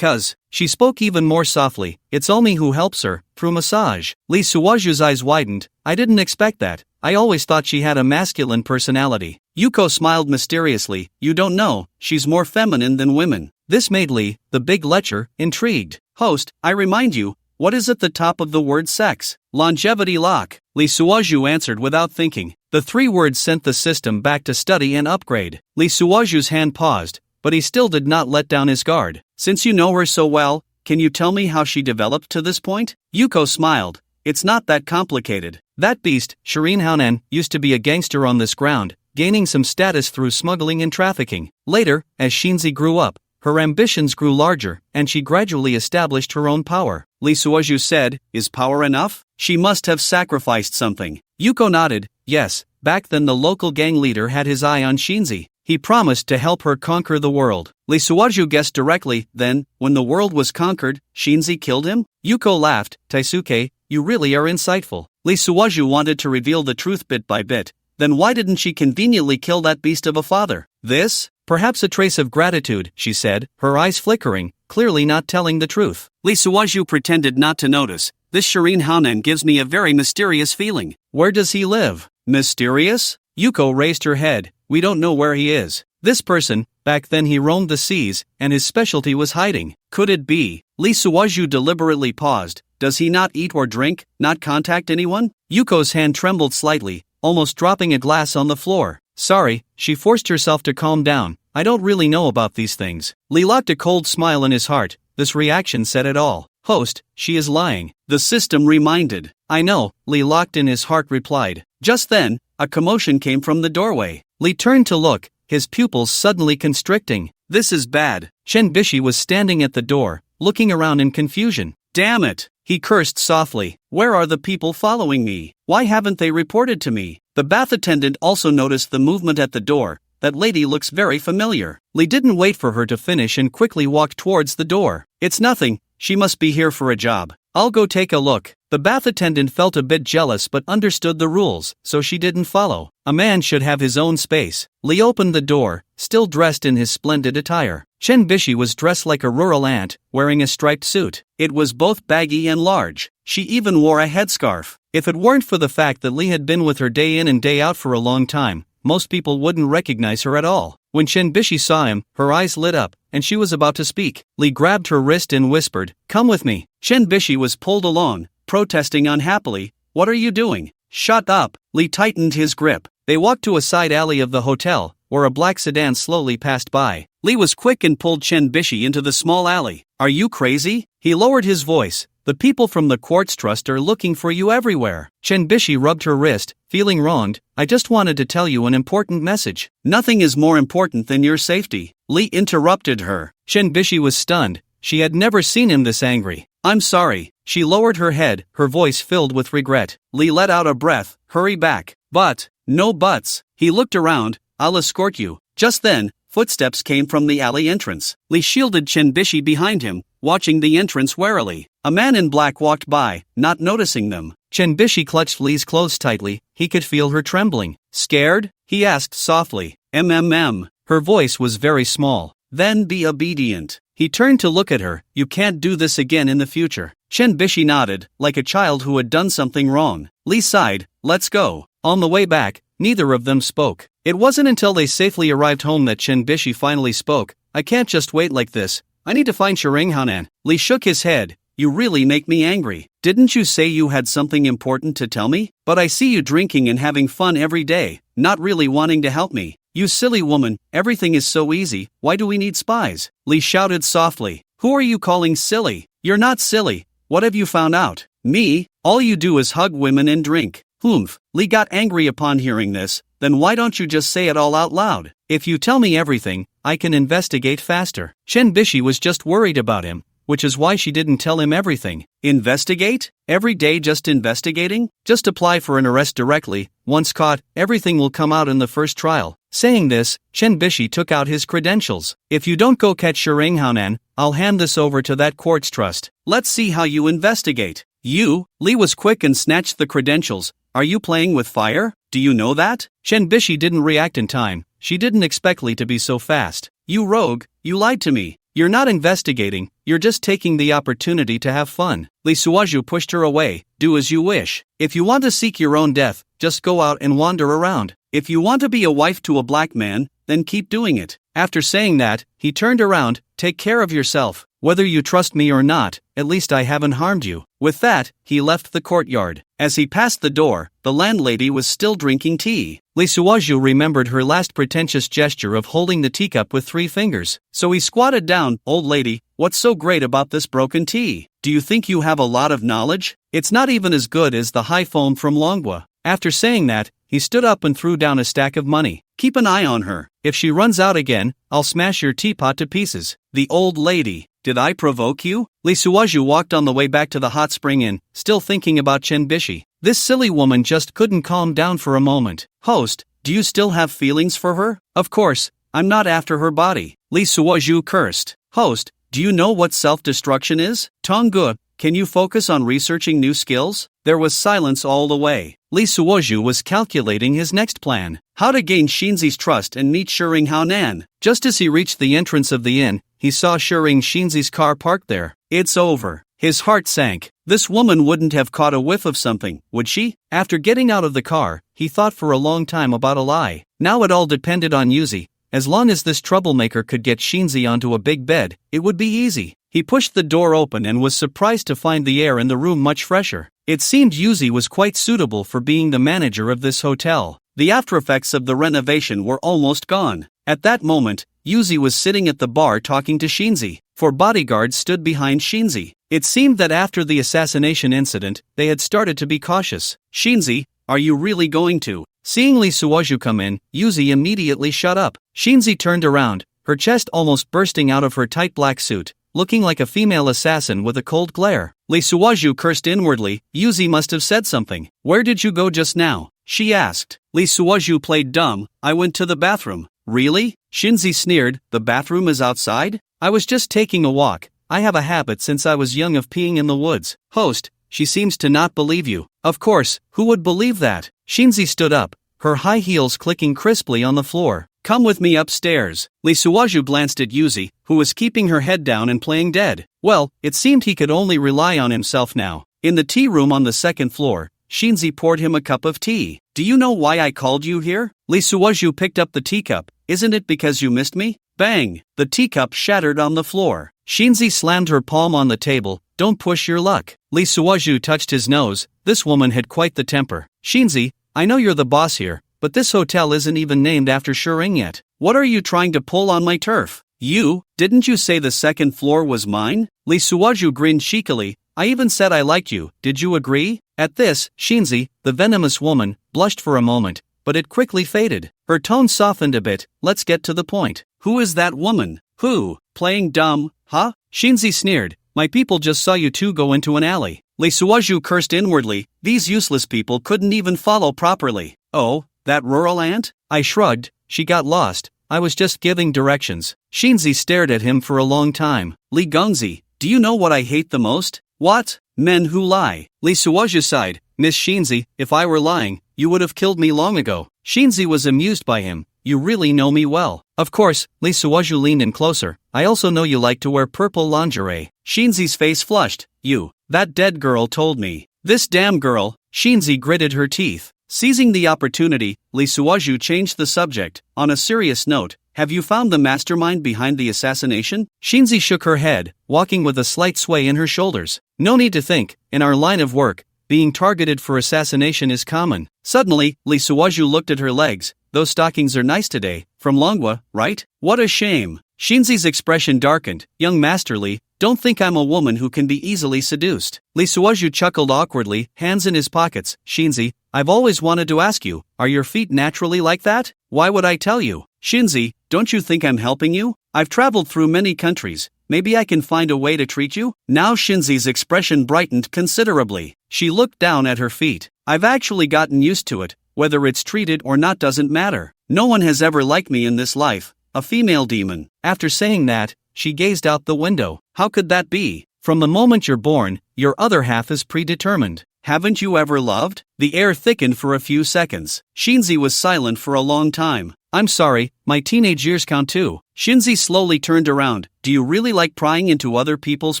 She spoke even more softly. It's all me who helps her, through massage. Lee Suaju's eyes widened. I didn't expect that. I always thought she had a masculine personality. Yuko smiled mysteriously. You don't know, she's more feminine than women. This made Lee, the big lecher, intrigued. Host, I remind you, what is at the top of the word sex? Longevity lock. Lee Suaju answered without thinking. The 3 words sent the system back to study and upgrade. Lee Suaju's hand paused, but he still did not let down his guard. Since you know her so well, can you tell me how she developed to this point? Yuko smiled. It's not that complicated. That beast, Shireen Haonan, used to be a gangster on this ground, gaining some status through smuggling and trafficking. Later, as Shinzi grew up, her ambitions grew larger, and she gradually established her own power. Lee Suaju said, is power enough? She must have sacrificed something. Yuko nodded. Yes, back then the local gang leader had his eye on Shinzi. He promised to help her conquer the world. Lee Suaju guessed directly. Then, when the world was conquered, Shinzi killed him? Yuko laughed. Taisuke, you really are insightful. Lee Suaju wanted to reveal the truth bit by bit. Then why didn't she conveniently kill that beast of a father? This? Perhaps a trace of gratitude, she said, her eyes flickering, clearly not telling the truth. Lee Suaju pretended not to notice. This Shireen Haonan gives me a very mysterious feeling. Where does he live? Mysterious? Yuko raised her head. We don't know where he is. This person, back then he roamed the seas, and his specialty was hiding. Could it be? Lee Suaju deliberately paused. Does he not eat or drink, not contact anyone? Yuko's hand trembled slightly, almost dropping a glass on the floor. Sorry, she forced herself to calm down. I don't really know about these things. Lee locked a cold smile in his heart. This reaction said it all. Host, she is lying. The system reminded. I know, Lee locked in his heart replied. Just then, a commotion came from the doorway. Lee turned to look, his pupils suddenly constricting. This is bad. Chen Bishi was standing at the door, looking around in confusion. Damn it! He cursed softly. Where are the people following me? Why haven't they reported to me? The bath attendant also noticed the movement at the door. That lady looks very familiar. Lee didn't wait for her to finish and quickly walked towards the door. It's nothing, she must be here for a job. I'll go take a look. The bath attendant felt a bit jealous but understood the rules, so she didn't follow. A man should have his own space. Lee opened the door, still dressed in his splendid attire. Chen Bishi was dressed like a rural aunt, wearing a striped suit. It was both baggy and large. She even wore a headscarf. If it weren't for the fact that Lee had been with her day in and day out for a long time, most people wouldn't recognize her at all. When Chen Bishi saw him, her eyes lit up, and she was about to speak. Lee grabbed her wrist and whispered, "Come with me." Chen Bishi was pulled along, protesting unhappily. What are you doing? Shut up. Lee tightened his grip. They walked to a side alley of the hotel, where a black sedan slowly passed by. Lee was quick and pulled Chen Bishi into the small alley. Are you crazy? He lowered his voice. The people from the Quartz Trust are looking for you everywhere. Chen Bishi rubbed her wrist, feeling wronged. I just wanted to tell you an important message. Nothing is more important than your safety. Lee interrupted her. Chen Bishi was stunned. She had never seen him this angry. I'm sorry. She lowered her head, her voice filled with regret. Lee let out a breath. Hurry back. But, no buts. He looked around. I'll escort you. Just then, footsteps came from the alley entrance. Lee shielded Chen Bishi behind him, watching the entrance warily. A man in black walked by, not noticing them. Chen Bishi clutched Lee's clothes tightly. He could feel her trembling. Scared? He asked softly. Her voice was very small. Then be obedient. He turned to look at her. You can't do this again in the future. Chen Bishi nodded, like a child who had done something wrong. Lee sighed. Let's go. On the way back, neither of them spoke. It wasn't until they safely arrived home that Chen Bishi finally spoke. I can't just wait like this. I need to find Shireen Haonan. Lee shook his head. You really make me angry. Didn't you say you had something important to tell me? But I see you drinking and having fun every day, not really wanting to help me. You silly woman, everything is so easy, why do we need spies? Lee shouted softly. Who are you calling silly? You're not silly. What have you found out? Me? All you do is hug women and drink. Humph. Lee got angry upon hearing this. Then why don't you just say it all out loud? If you tell me everything, I can investigate faster. Chen Bishi was just worried about him, which is why she didn't tell him everything. Investigate? Every day just investigating? Just apply for an arrest directly. Once caught, everything will come out in the first trial. Saying this, Chen Bishi took out his credentials. If you don't go catch Shireng Haonan, I'll hand this over to that quartz trust. Let's see how you investigate. You? Li was quick and snatched the credentials. Are you playing with fire? Do you know that? Chen Bishi didn't react in time. She didn't expect Li to be so fast. You rogue, you lied to me. You're not investigating, you're just taking the opportunity to have fun. Li Suozhu pushed her away. Do as you wish. If you want to seek your own death, just go out and wander around. If you want to be a wife to a black man, then keep doing it. After saying that, he turned around. Take care of yourself. Whether you trust me or not, at least I haven't harmed you. With that, he left the courtyard. As he passed the door, the landlady was still drinking tea. Li Suozhu remembered her last pretentious gesture of holding the teacup with 3 fingers. So he squatted down. Old lady, what's so great about this broken tea? Do you think you have a lot of knowledge? It's not even as good as the high foam from Manhwa. After saying that, he stood up and threw down a stack of money. Keep an eye on her. If she runs out again, I'll smash your teapot to pieces. The old lady. Did I provoke you? Li Suozhu walked on the way back to the hot spring inn, still thinking about Chen Bishi. This silly woman just couldn't calm down for a moment. Host, do you still have feelings for her? Of course, I'm not after her body. Li Suozhu cursed. Host, do you know what self-destruction is? Tonggu, can you focus on researching new skills? There was silence all the way. Li Suozhu was calculating his next plan. How to gain Shinzi's trust and meet Shireng Haonan. Just as he reached the entrance of the inn, he saw Shireng Shinzi's car parked there. It's over. His heart sank. This woman wouldn't have caught a whiff of something, would she? After getting out of the car, he thought for a long time about a lie. Now it all depended on Yuzi. As long as this troublemaker could get Shinzi onto a big bed, it would be easy. He pushed the door open and was surprised to find the air in the room much fresher. It seemed Yuzi was quite suitable for being the manager of this hotel. The aftereffects of the renovation were almost gone. At that moment, Yuzi was sitting at the bar talking to Shinzi. 4 bodyguards stood behind Shinzi. It seemed that after the assassination incident, they had started to be cautious. Shinzi, are you really going to? Seeing Li Suozhu come in, Yuzi immediately shut up. Shinzi turned around, her chest almost bursting out of her tight black suit, looking like a female assassin with a cold glare. Li Suozhu cursed inwardly. Yuzi must have said something. Where did you go just now? She asked. Li Suozhu played dumb. I went to the bathroom. Really? Shinzi sneered. The bathroom is outside? I was just taking a walk. I have a habit since I was young of peeing in the woods. Host, she seems to not believe you. Of course, who would believe that? Shinzi stood up, her high heels clicking crisply on the floor. Come with me upstairs. Li Suozhu glanced at Yuzi, who was keeping her head down and playing dead. Well, it seemed he could only rely on himself now. In the tea room on the 2nd floor, Shinzi poured him a cup of tea. Do you know why I called you here? Li Suozhu picked up the teacup. Isn't it because you missed me? Bang! The teacup shattered on the floor. Shinzi slammed her palm on the table. Don't push your luck. Li Suozhu touched his nose. This woman had quite the temper. Shinzi, I know you're the boss here, but this hotel isn't even named after Shireng yet. What are you trying to pull on my turf? You, didn't you say the 2nd floor was mine? Li Suozhu grinned cheekily. I even said I liked you. Did you agree? At this, Shinzi, the venomous woman, blushed for a moment, but it quickly faded. Her tone softened a bit. Let's get to the point. Who is that woman? Who? Playing dumb, huh? Shinzi sneered. My people just saw you two go into an alley. Li Suozhu cursed inwardly. These useless people couldn't even follow properly. Oh, that rural aunt? I shrugged. She got lost. I was just giving directions. Shinzi stared at him for a long time. Li Gongzi, do you know what I hate the most? What? Men who lie. Li Suozhu sighed. Miss Shinzi, if I were lying, you would have killed me long ago. Shinzi was amused by him. You really know me well. Of course, Li Suozhu leaned in closer. I also know you like to wear purple lingerie. Shinzi's face flushed. You, that dead girl told me. This damn girl. Shinzi gritted her teeth. Seizing the opportunity, Li Suozhu changed the subject. On a serious note, have you found the mastermind behind the assassination? Shinzi shook her head, walking with a slight sway in her shoulders. No need to think. In our line of work, being targeted for assassination is common. Suddenly, Li Suozhu looked at her legs. Those stockings are nice today. From Manhwa, right? What a shame. Shinzi's expression darkened. Young Master Li, don't think I'm a woman who can be easily seduced. Li Suozhu chuckled awkwardly, hands in his pockets. Shinzi, I've always wanted to ask you, are your feet naturally like that? Why would I tell you? Shinzi, don't you think I'm helping you? I've traveled through many countries, maybe I can find a way to treat you? Now Shinzi's expression brightened considerably. She looked down at her feet. I've actually gotten used to it, whether it's treated or not doesn't matter. No one has ever liked me in this life, a female demon. After saying that, she gazed out the window. How could that be? From the moment you're born, your other half is predetermined. Haven't you ever loved? The air thickened for a few seconds. Shinzi was silent for a long time. I'm sorry, my teenage years count too. Shinzi slowly turned around. Do you really like prying into other people's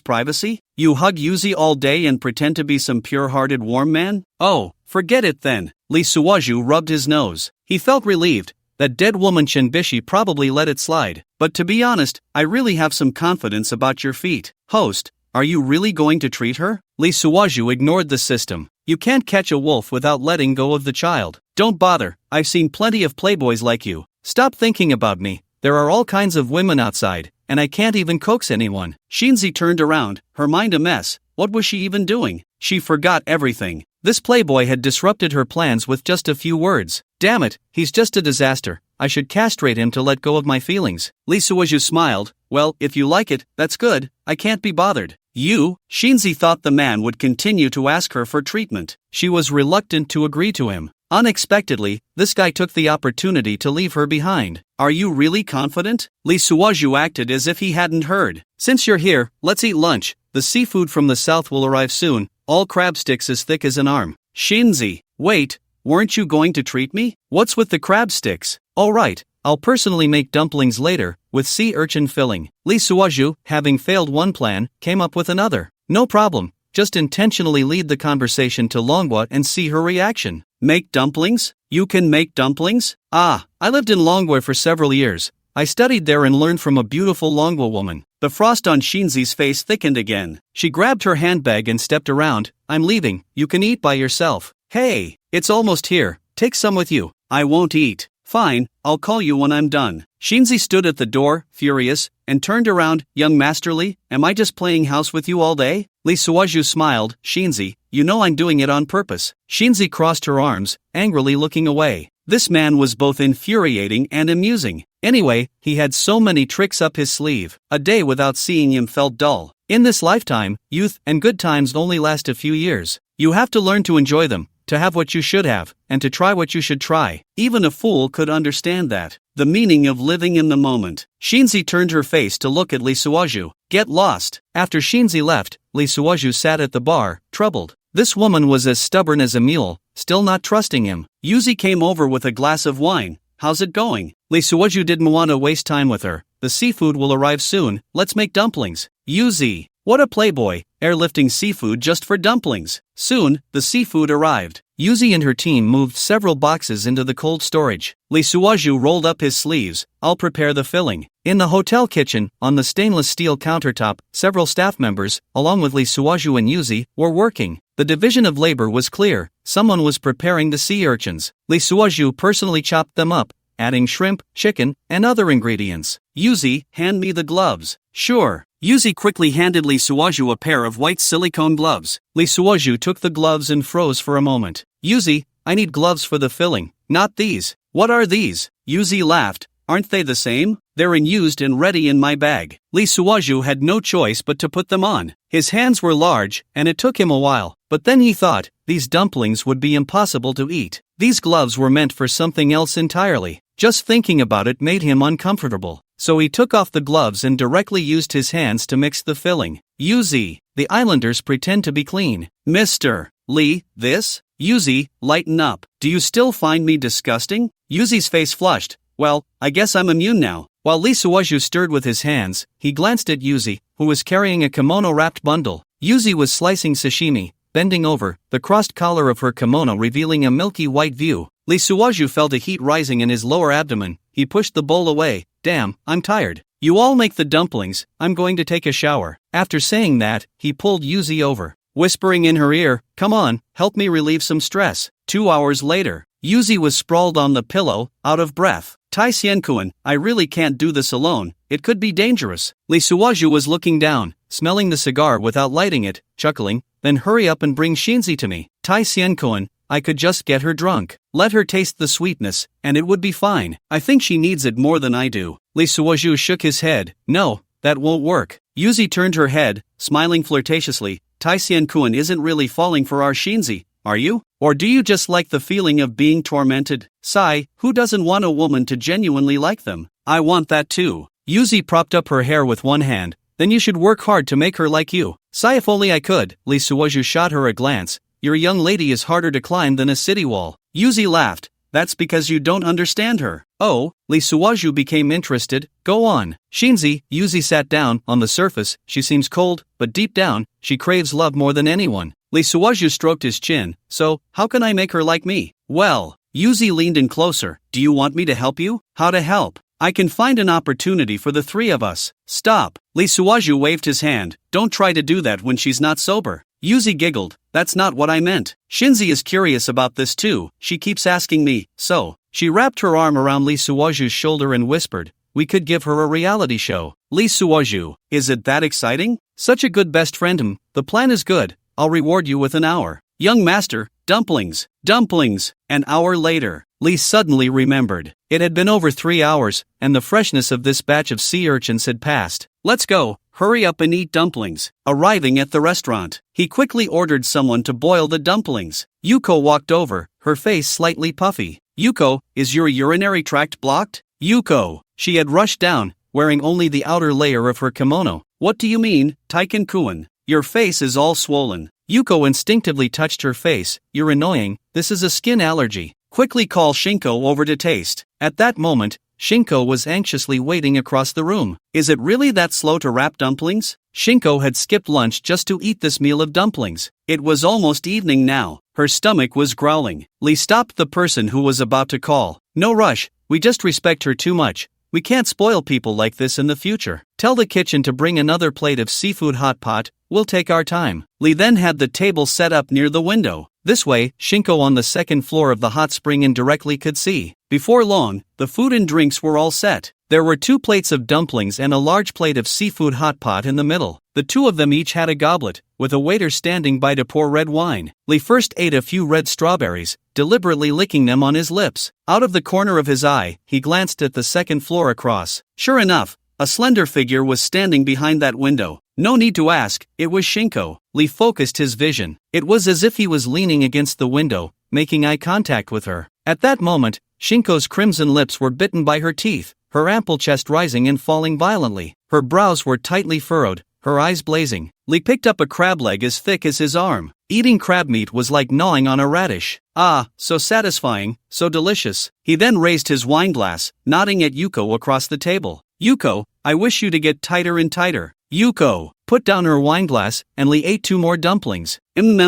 privacy? You hug Yuzi all day and pretend to be some pure-hearted warm man? Oh, forget it then. Lee Suwaju rubbed his nose. He felt relieved. That dead woman Shinbishi probably let it slide. But to be honest, I really have some confidence about your feet. Host, are you really going to treat her? Lee Suwaju ignored the system. You can't catch a wolf without letting go of the child. Don't bother, I've seen plenty of playboys like you. Stop thinking about me. There are all kinds of women outside, and I can't even coax anyone. Shinzi turned around, her mind a mess. What was she even doing? She forgot everything. This playboy had disrupted her plans with just a few words. Damn it, he's just a disaster. I should castrate him to let go of my feelings. Lee Suwaju smiled. Well, if you like it, that's good. I can't be bothered. You? Shinzi thought the man would continue to ask her for treatment. She was reluctant to agree to him. Unexpectedly, this guy took the opportunity to leave her behind. Are you really confident? Lee Suwaju acted as if he hadn't heard. Since you're here, let's eat lunch. The seafood from the south will arrive soon, all crab sticks as thick as an arm. Shinzi, wait, weren't you going to treat me? What's with the crab sticks? All right, I'll personally make dumplings later, with sea urchin filling. Lee Suwaju, having failed one plan, came up with another. No problem, just intentionally lead the conversation to Longwa and see her reaction. Make dumplings? You can make dumplings? Ah, I lived in Longwa for several years. I studied there and learned from a beautiful Longwa woman. The frost on Shinzi's face thickened again. She grabbed her handbag and stepped around. I'm leaving, you can eat by yourself. Hey, it's almost here, take some with you. I won't eat. Fine, I'll call you when I'm done. Shinzi stood at the door, furious, and turned around. Young Master Lee, am I just playing house with you all day? Lee Suwaju smiled. Shinzi, you know I'm doing it on purpose. Shinzi crossed her arms, angrily looking away. This man was both infuriating and amusing. Anyway, he had so many tricks up his sleeve. A day without seeing him felt dull. In this lifetime, youth and good times only last a few years. You have to learn to enjoy them, to have what you should have, and to try what you should try. Even a fool could understand that. The meaning of living in the moment. Shinzi turned her face to look at Lee Suwaju. Get lost. After Shinzi left, Lee Suwaju sat at the bar, troubled. This woman was as stubborn as a mule, still not trusting him. Yuzi came over with a glass of wine. How's it going? Lee Suwaju didn't want to waste time with her. The seafood will arrive soon, let's make dumplings. Yuzi, what a playboy, airlifting seafood just for dumplings. Soon, the seafood arrived. Yuzi and her team moved several boxes into the cold storage. Lee Suwaju rolled up his sleeves. I'll prepare the filling. In the hotel kitchen, on the stainless steel countertop, several staff members, along with Lee Suwaju and Yuzi, were working. The division of labor was clear. Someone was preparing the sea urchins. Lee Suwaju personally chopped them up, adding shrimp, chicken, and other ingredients. Yuzi, hand me the gloves. Sure. Yuzi quickly handed Lee Suwaju a pair of white silicone gloves. Lee Suwaju took the gloves and froze for a moment. Yuzi, I need gloves for the filling, not these. What are these? Yuzi laughed. Aren't they the same? They're used and ready in my bag. Lee Suwaju had no choice but to put them on. His hands were large, and it took him a while. But then he thought, these dumplings would be impossible to eat. These gloves were meant for something else entirely. Just thinking about it made him uncomfortable. So he took off the gloves and directly used his hands to mix the filling. Yuzi, the islanders pretend to be clean. Mr. Lee, this? Yuzi, lighten up. Do you still find me disgusting? Yuzi's face flushed. Well, I guess I'm immune now. While Lee Suwaju stirred with his hands, he glanced at Yuzi, who was carrying a kimono-wrapped bundle. Yuzi was slicing sashimi, bending over, the crossed collar of her kimono revealing a milky white view. Lee Suwaju felt a heat rising in his lower abdomen. He pushed the bowl away. Damn, I'm tired. You all make the dumplings, I'm going to take a shower. After saying that, he pulled Yuzi over, whispering in her ear, come on, help me relieve some stress. 2 hours later, Yuzi was sprawled on the pillow, out of breath. Tai Xiankun, I really can't do this alone, it could be dangerous. Lee Suwaju was looking down, smelling the cigar without lighting it, chuckling, then hurry up and bring Shinzi to me. Tai Xiankun, I could just get her drunk. Let her taste the sweetness, and it would be fine. I think she needs it more than I do. Lee Suoju shook his head. No, that won't work. Yuzi turned her head, smiling flirtatiously. Taisien-kun isn't really falling for our Shinzi, are you? Or do you just like the feeling of being tormented? Sigh, who doesn't want a woman to genuinely like them? I want that too. Yuzi propped up her hair with one hand. Then you should work hard to make her like you. Sigh, if only I could. Lee Suoju shot her a glance. Your young lady is harder to climb than a city wall. Yuzi laughed. That's because you don't understand her. Oh, Lee Suoju became interested. Go on. Shinzi, Yuzi sat down. On the surface, she seems cold, but deep down, she craves love more than anyone. Lee Suoju stroked his chin. So, how can I make her like me? Well, Yuzi leaned in closer. Do you want me to help you? How to help? I can find an opportunity for the three of us. Stop. Lee Suoju waved his hand. Don't try to do that when she's not sober. Yuzi giggled. That's not what I meant. Shinzi is curious about this too. She keeps asking me, so. She wrapped her arm around Lee Suoju's shoulder and whispered, we could give her a reality show. Lee Suoju, is it that exciting? Such a good best friend. The plan is good. I'll reward you with an hour. Young master, dumplings. Dumplings. An hour later, Lee suddenly remembered. It had been over 3 hours, and the freshness of this batch of sea urchins had passed. Let's go. Hurry up and eat dumplings. Arriving at the restaurant, he quickly ordered someone to boil the dumplings. Yuko walked over, her face slightly puffy. Yuko, is your urinary tract blocked? Yuko. She had rushed down, wearing only the outer layer of her kimono. What do you mean, Taiken-kun? Your face is all swollen. Yuko instinctively touched her face. You're annoying, this is a skin allergy. Quickly call Shinko over to taste. At that moment, Shinko was anxiously waiting across the room. Is it really that slow to wrap dumplings? Shinko had skipped lunch just to eat this meal of dumplings. It was almost evening now. Her stomach was growling. Lee stopped the person who was about to call. No rush, we just respect her too much. We can't spoil people like this in the future. Tell the kitchen to bring another plate of seafood hot pot. We'll take our time. Lee then had the table set up near the window. This way, Shinko on the second floor of the hot spring indirectly could see. Before long, the food and drinks were all set. There were 2 plates of dumplings and a large plate of seafood hot pot in the middle. The 2 of them each had a goblet, with a waiter standing by to pour red wine. Lee first ate a few red strawberries, deliberately licking them on his lips. Out of the corner of his eye, he glanced at the second floor across. Sure enough, a slender figure was standing behind that window. No need to ask, it was Shinko. Lee focused his vision. It was as if he was leaning against the window, making eye contact with her. At that moment, Shinko's crimson lips were bitten by her teeth, her ample chest rising and falling violently. Her brows were tightly furrowed, her eyes blazing. Lee picked up a crab leg as thick as his arm. Eating crab meat was like gnawing on a radish. Ah, so satisfying, so delicious. He then raised his wine glass, nodding at Yuko across the table. Yuko, I wish you to get tighter and tighter. Yuko put down her wineglass, and Lee ate 2 more dumplings.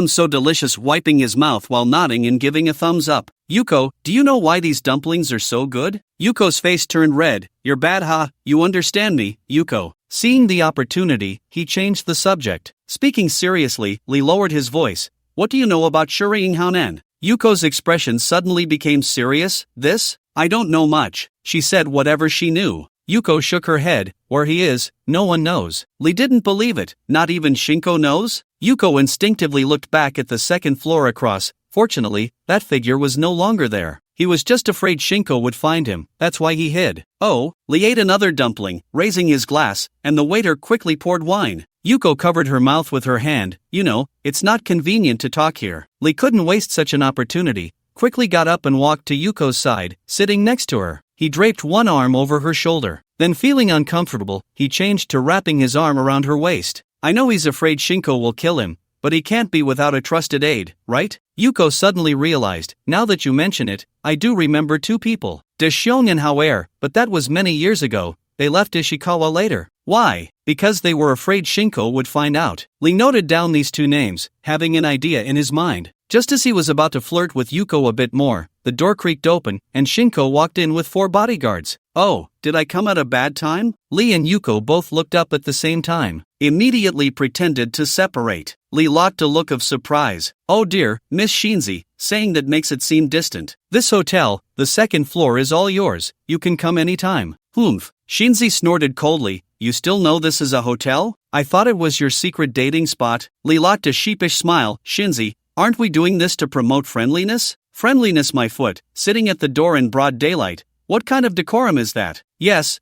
So delicious, wiping his mouth while nodding and giving a thumbs up. Yuko, do you know why these dumplings are so good? Yuko's face turned red. You're bad, huh? You understand me, Yuko. Seeing the opportunity, he changed the subject. Speaking seriously, Lee lowered his voice. What do you know about Shuriing Haonen? Yuko's expression suddenly became serious. This? I don't know much. She said whatever she knew. Yuko shook her head. Where he is, no one knows. Lee didn't believe it. Not even Shinko knows? Yuko instinctively looked back at the second floor across. Fortunately, that figure was no longer there. He was just afraid Shinko would find him. That's why he hid. Oh, Lee ate another dumpling, raising his glass, and the waiter quickly poured wine. Yuko covered her mouth with her hand. You know, it's not convenient to talk here. Lee couldn't waste such an opportunity. Quickly got up and walked to Yuko's side, sitting next to her. He draped one arm over her shoulder. Then, feeling uncomfortable, he changed to wrapping his arm around her waist. I know he's afraid Shinko will kill him, but he can't be without a trusted aide, right? Yuko suddenly realized, now that you mention it, I do remember 2 people. Deshiong and However, but that was many years ago. They left Ishikawa later. Why? Because they were afraid Shinko would find out. Lee noted down these 2 names, having an idea in his mind. Just as he was about to flirt with Yuko a bit more, the door creaked open, and Shinko walked in with 4 bodyguards. Oh, did I come at a bad time? Lee and Yuko both looked up at the same time. Immediately pretended to separate. Lee locked a look of surprise. Oh dear, Miss Shinzi, saying that makes it seem distant. This hotel, the second floor is all yours. You can come anytime. Humph. Shinzi snorted coldly. You still know this is a hotel? I thought it was your secret dating spot. Lee locked a sheepish smile. Shinzi, Aren't we doing this to promote friendliness? Friendliness, my foot, sitting at the door in broad daylight. What kind of decorum is that? Yes,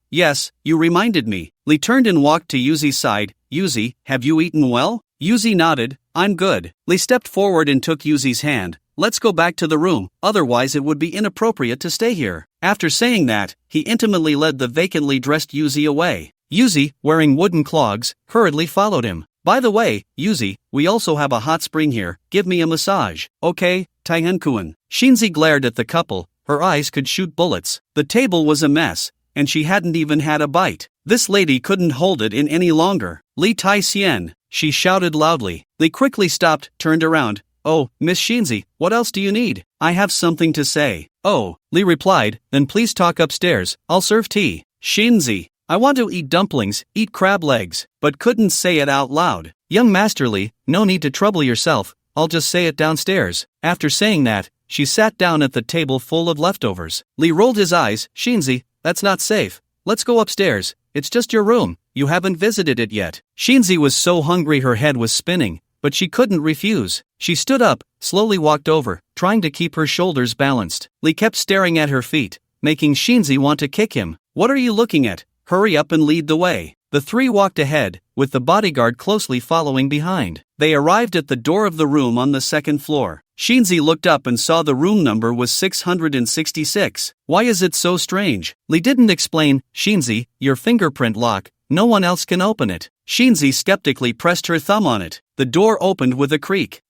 you reminded me. Lee turned and walked to Yuzi's side. Yuzi, have you eaten well? Yuzi nodded. I'm good. Lee stepped forward and took Yuzi's hand. Let's go back to the room, otherwise it would be inappropriate to stay here. After saying that, he intimately led the vacantly dressed Yuzi away. Yuzi, wearing wooden clogs, hurriedly followed him. By the way, Yuzi, we also have a hot spring here. Give me a massage. Okay, Taihenkuen. Shinzi glared at the couple. Her eyes could shoot bullets. The table was a mess, and she hadn't even had a bite. This lady couldn't hold it in any longer. Li Tai-hsien, she shouted loudly. Li quickly stopped, turned around. Oh, Miss Shinzi, what else do you need? I have something to say. Oh, Li replied, then please talk upstairs, I'll serve tea. Shinzi, I want to eat dumplings, eat crab legs, but couldn't say it out loud. Young Master Li, no need to trouble yourself, I'll just say it downstairs. After saying that, she sat down at the table full of leftovers. Li rolled his eyes. Shinzi, that's not safe. Let's go upstairs. It's just your room. You haven't visited it yet. Shinzi was so hungry her head was spinning, but she couldn't refuse. She stood up, slowly walked over, trying to keep her shoulders balanced. Li kept staring at her feet, making Shinzi want to kick him. What are you looking at? Hurry up and lead the way. The three walked ahead, with the bodyguard closely following behind. They arrived at the door of the room on the second floor. Shinzi looked up and saw the room number was 666. Why is it so strange? Li didn't explain. Shinzi, your fingerprint lock, no one else can open it. Shinzi skeptically pressed her thumb on it. The door opened with a creak.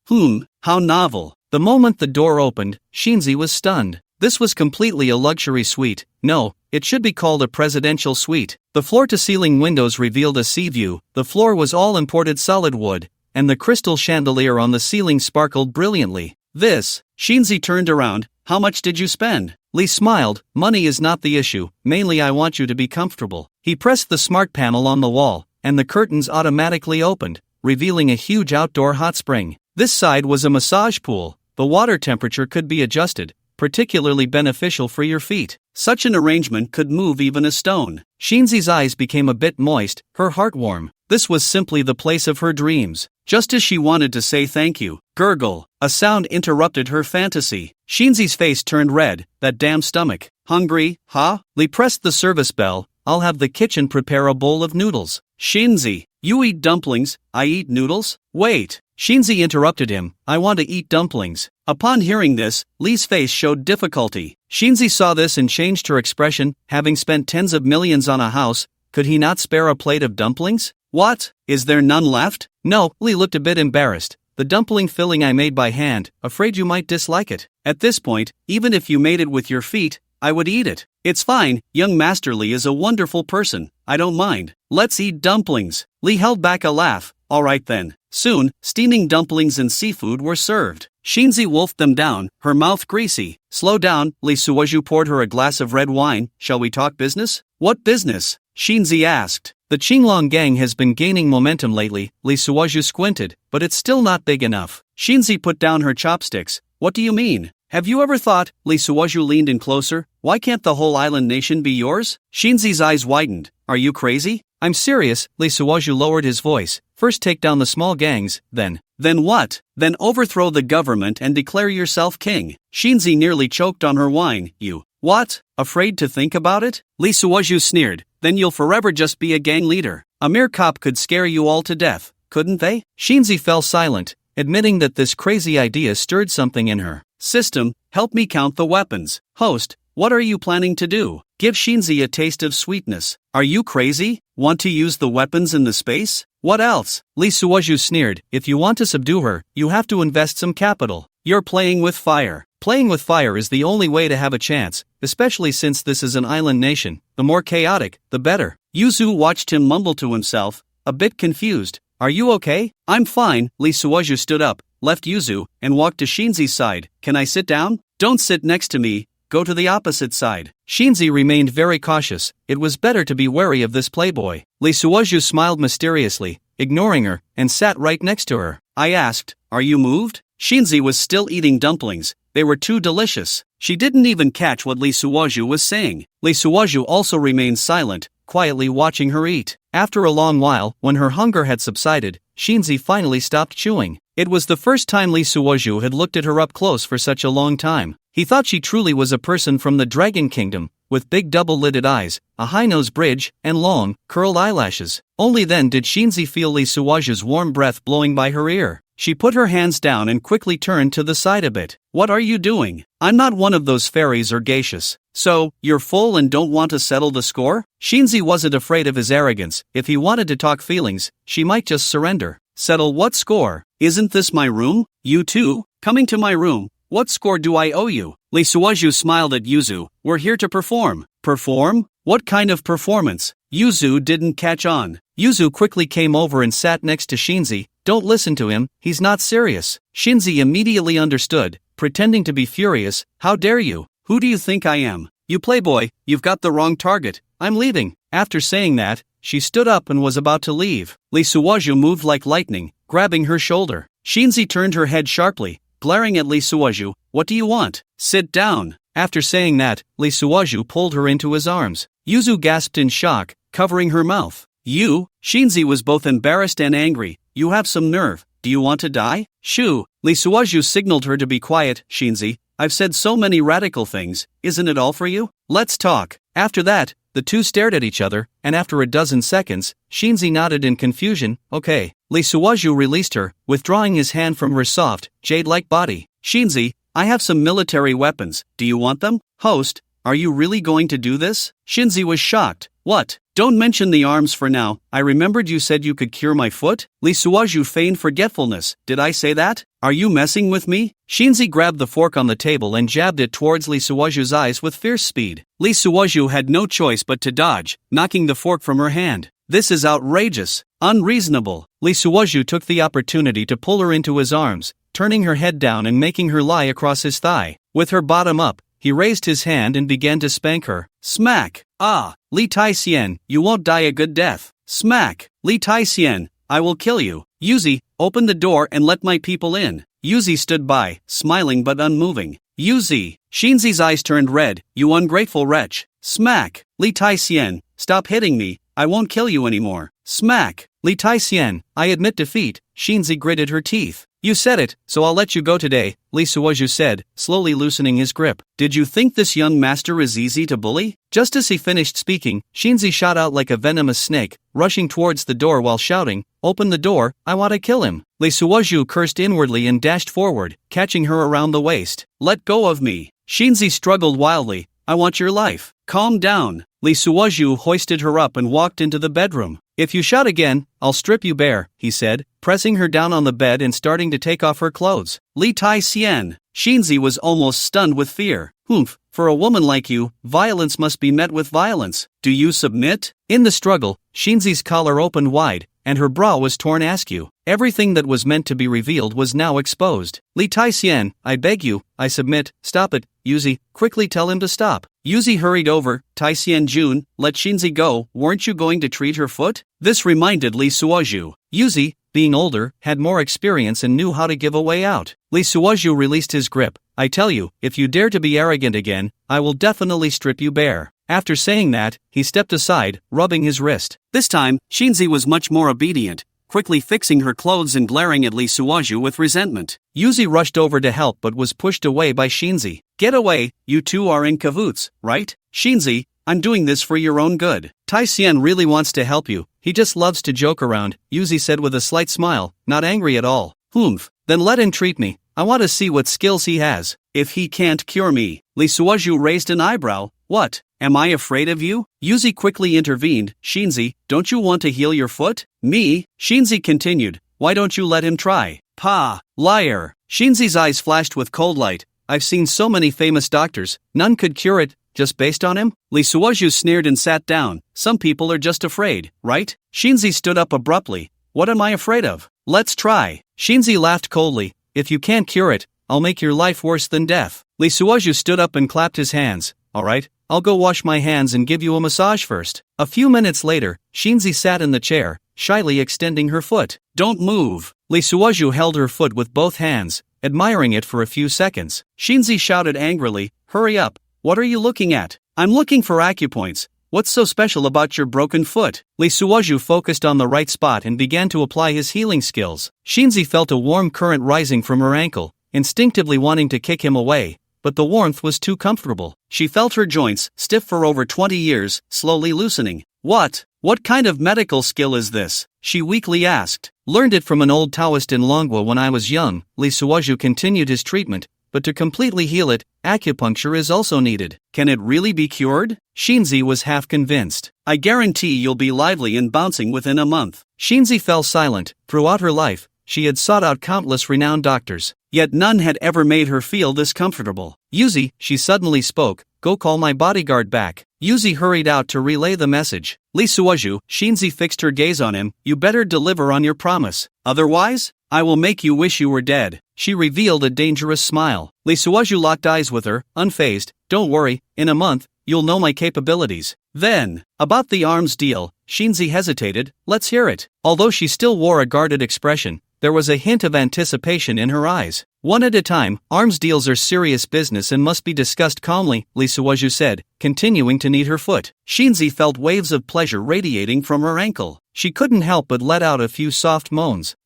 How novel. The moment the door opened, Shinzi was stunned. This was completely a luxury suite. No, it should be called a presidential suite. The floor-to-ceiling windows revealed a sea view. The floor was all imported solid wood, and the crystal chandelier on the ceiling sparkled brilliantly. Shinzi turned around. How much did you spend? Li smiled. Money is not the issue, mainly I want you to be comfortable. He pressed the smart panel on the wall, and the curtains automatically opened, revealing a huge outdoor hot spring. This side was a massage pool. The water temperature could be adjusted, particularly beneficial for your feet. Such an arrangement could move even a stone. Shinzi's eyes became a bit moist, her heart warm. This was simply the place of her dreams. Just as she wanted to say thank you, gurgle, a sound interrupted her fantasy. Shinzi's face turned red. That damn stomach. Hungry, huh? Li pressed the service bell. I'll have the kitchen prepare a bowl of noodles. Shinzi, you eat dumplings, I eat noodles? Wait. Shinzi interrupted him. I want to eat dumplings. Upon hearing this, Li's face showed difficulty. Shinzi saw this and changed her expression. Having spent tens of millions on a house, could he not spare a plate of dumplings? What? Is there none left? No, Li looked a bit embarrassed. The dumpling filling I made by hand, afraid you might dislike it. At this point, even if you made it with your feet, I would eat it. It's fine, young Master Li is a wonderful person, I don't mind. Let's eat dumplings. Li held back a laugh. Alright then. Soon, steaming dumplings and seafood were served. Shinzi wolfed them down, her mouth greasy. Slow down, Li Suoju poured her a glass of red wine. Shall we talk business? What business? Shinzi asked. The Qinglong gang has been gaining momentum lately. Li Suoju squinted, but it's still not big enough. Shinzi put down her chopsticks. What do you mean? Have you ever thought? Li Suoju leaned in closer. Why can't the whole island nation be yours? Shinzi's eyes widened. Are you crazy? I'm serious. Li Suoju lowered his voice. First take down the small gangs, then what? Then overthrow the government and declare yourself king. Shinzi nearly choked on her wine. You. What? Afraid to think about it? Li Suoju sneered. Then you'll forever just be a gang leader. A mere cop could scare you all to death, couldn't they? Shinzi fell silent, admitting that this crazy idea stirred something in her. System, help me count the weapons. Host, what are you planning to do? Give Shinzi a taste of sweetness. Are you crazy? Want to use the weapons in the space? What else? Li Suoju sneered. If you want to subdue her, you have to invest some capital. You're playing with fire. Playing with fire is the only way to have a chance, especially since this is an island nation. The more chaotic, the better. Yuzu watched him mumble to himself, a bit confused. Are you okay? I'm fine. Li Suoju stood up, left Yuzu, and walked to Shinzi's side. Can I sit down? Don't sit next to me. Go to the opposite side. Shinzi remained very cautious. It was better to be wary of this playboy. Li Suoju smiled mysteriously, ignoring her, and sat right next to her. I asked, are you moved? Shinzi was still eating dumplings. They were too delicious. She didn't even catch what Li Suoju was saying. Li Suoju also remained silent, quietly watching her eat. After a long while, when her hunger had subsided, Shinzi finally stopped chewing. It was the first time Lee Suoju had looked at her up close for such a long time. He thought she truly was a person from the Dragon Kingdom, with big double-lidded eyes, a high nose bridge, and long, curled eyelashes. Only then did Shinzi feel Lee Suoju's warm breath blowing by her ear. She put her hands down and quickly turned to the side a bit. "What are you doing? I'm not one of those fairies or geishas. So, you're full and don't want to settle the score?" Shinzi wasn't afraid of his arrogance. If he wanted to talk feelings, she might just surrender. "Settle what score? Isn't this my room? You too? Coming to my room? What score do I owe you?" Lee Suoju smiled at Yuzu. "We're here to perform." "Perform? What kind of performance?" Yuzu didn't catch on. Yuzu quickly came over and sat next to Shinzi. "Don't listen to him, he's not serious." Shinzi immediately understood, pretending to be furious. "How dare you? Who do you think I am? You playboy, you've got the wrong target. I'm leaving." After saying that, she stood up and was about to leave. Lee Suoju moved like lightning, grabbing her shoulder. Shinzi turned her head sharply, glaring at Lee Suoju. "What do you want? Sit down." After saying that, Lee Suoju pulled her into his arms. Yuzu gasped in shock, covering her mouth. "You?" Shinzi was both embarrassed and angry. "You have some nerve. Do you want to die?" "Shoo!" Lee Suoju signaled her to be quiet. "Shinzi, I've said so many radical things, isn't it all for you? Let's talk." After that, the two stared at each other, and after a dozen seconds, Shinzi nodded in confusion. "Okay." Lee Suoju released her, withdrawing his hand from her soft, jade-like body. "Shinzi, I have some military weapons. Do you want them?" "Host, are you really going to do this?" Shinzi was shocked. "What? Don't mention the arms for now. I remembered you said you could cure my foot." Lee Suoju feigned forgetfulness. "Did I say that? Are you messing with me?" Shinzi grabbed the fork on the table and jabbed it towards Lee Suoju's eyes with fierce speed. Lee Suoju had no choice but to dodge, knocking the fork from her hand. "This is outrageous. Unreasonable." Lee Suoju took the opportunity to pull her into his arms, turning her head down and making her lie across his thigh. With her bottom up, he raised his hand and began to spank her. Smack! "Ah, Li Tai-hsien, you won't die a good death." Smack! "Li Tai-hsien, I will kill you." "Yuzi, open the door and let my people in." Yuzi stood by, smiling but unmoving. "Yuzi!" Shinzi's eyes turned red. "You ungrateful wretch." Smack! "Li Tai-hsien, stop hitting me, I won't kill you anymore." Smack! "Li Tai-hsien, I admit defeat." Shinzi gritted her teeth. "You said it, so I'll let you go today," Lee Suoju said, slowly loosening his grip. "Did you think this young master is easy to bully?" Just as he finished speaking, Shinzi shot out like a venomous snake, rushing towards the door while shouting, "Open the door, I want to kill him." Lee Suoju cursed inwardly and dashed forward, catching her around the waist. "Let go of me." Shinzi struggled wildly. "I want your life." "Calm down." Lee Suoju hoisted her up and walked into the bedroom. "If you shout again, I'll strip you bare," he said, pressing her down on the bed and starting to take off her clothes. Li Tai-hsien. Shinzi was almost stunned with fear. "Humph, for a woman like you, violence must be met with violence. Do you submit?" In the struggle, Shinzi's collar opened wide, and her bra was torn askew. Everything that was meant to be revealed was now exposed. "Li Tai-hsien, I beg you, I submit." "Stop it, Yuzi, quickly tell him to stop." Yuzi hurried over. "Tai-hsien Jun, let Shinzi go, weren't you going to treat her foot?" This reminded Lee Suoju. Yuzi, being older, had more experience and knew how to give a way out. Lee Suoju released his grip. "I tell you, if you dare to be arrogant again, I will definitely strip you bare." After saying that, he stepped aside, rubbing his wrist. This time, Shinzi was much more obedient, quickly fixing her clothes and glaring at Lee Suoju with resentment. Yuzi rushed over to help but was pushed away by Shinzi. "Get away, you two are in cahoots, right?" "Shinzi, I'm doing this for your own good. Tai-hsien really wants to help you, he just loves to joke around," Yuzi said with a slight smile, not angry at all. "Humph, then let him treat me. I want to see what skills he has." "If he can't cure me." Lee Suoju raised an eyebrow. "What? Am I afraid of you?" Yuzi quickly intervened. "Shinzi, don't you want to heal your foot?" "Me?" Shinzi continued. "Why don't you let him try?" "Pa! Liar!" Shinzi's eyes flashed with cold light. "I've seen so many famous doctors, none could cure it, just based on him?" Lee Suoju sneered and sat down. "Some people are just afraid, right?" Shinzi stood up abruptly. "What am I afraid of? Let's try." Shinzi laughed coldly. "If you can't cure it, I'll make your life worse than death." Lee Suoju stood up and clapped his hands. "All right, I'll go wash my hands and give you a massage first." A few minutes later, Shinzi sat in the chair, shyly extending her foot. "Don't move." Lee Suoju held her foot with both hands, admiring it for a few seconds. Shinzi shouted angrily, "Hurry up, what are you looking at?" "I'm looking for acupoints. what's so special about your broken foot? Lee Suoju focused on the right spot and began to apply his healing skills. Shinzi felt a warm current rising from her ankle, instinctively wanting to kick him away, but the warmth was too comfortable. She felt her joints, stiff for over 20 years, slowly loosening. What kind of medical skill is this? She weakly asked. Learned it from an old Taoist in Manhwa when I was young. Lee Suoju continued his treatment, but to completely heal it, acupuncture is also needed. Can it really be cured? Shinzi was half convinced. I guarantee you'll be lively and bouncing within a month. Shinzi fell silent. Throughout her life, she had sought out countless renowned doctors, yet none had ever made her feel this comfortable. Yuzi, she suddenly spoke, go call my bodyguard back. Yuzi hurried out to relay the message. Lee Suoju, Shinzi fixed her gaze on him, you better deliver on your promise. Otherwise, I will make you wish you were dead. She revealed a dangerous smile. Lee Suoju locked eyes with her, unfazed. Don't worry, in a month, you'll know my capabilities. Then, about the arms deal, Shinzi hesitated. Let's hear it. Although she still wore a guarded expression, there was a hint of anticipation in her eyes. One at a time, arms deals are serious business and must be discussed calmly, Lee Suoju said, continuing to knead her foot. Shinzi felt waves of pleasure radiating from her ankle. She couldn't help but let out a few soft moans.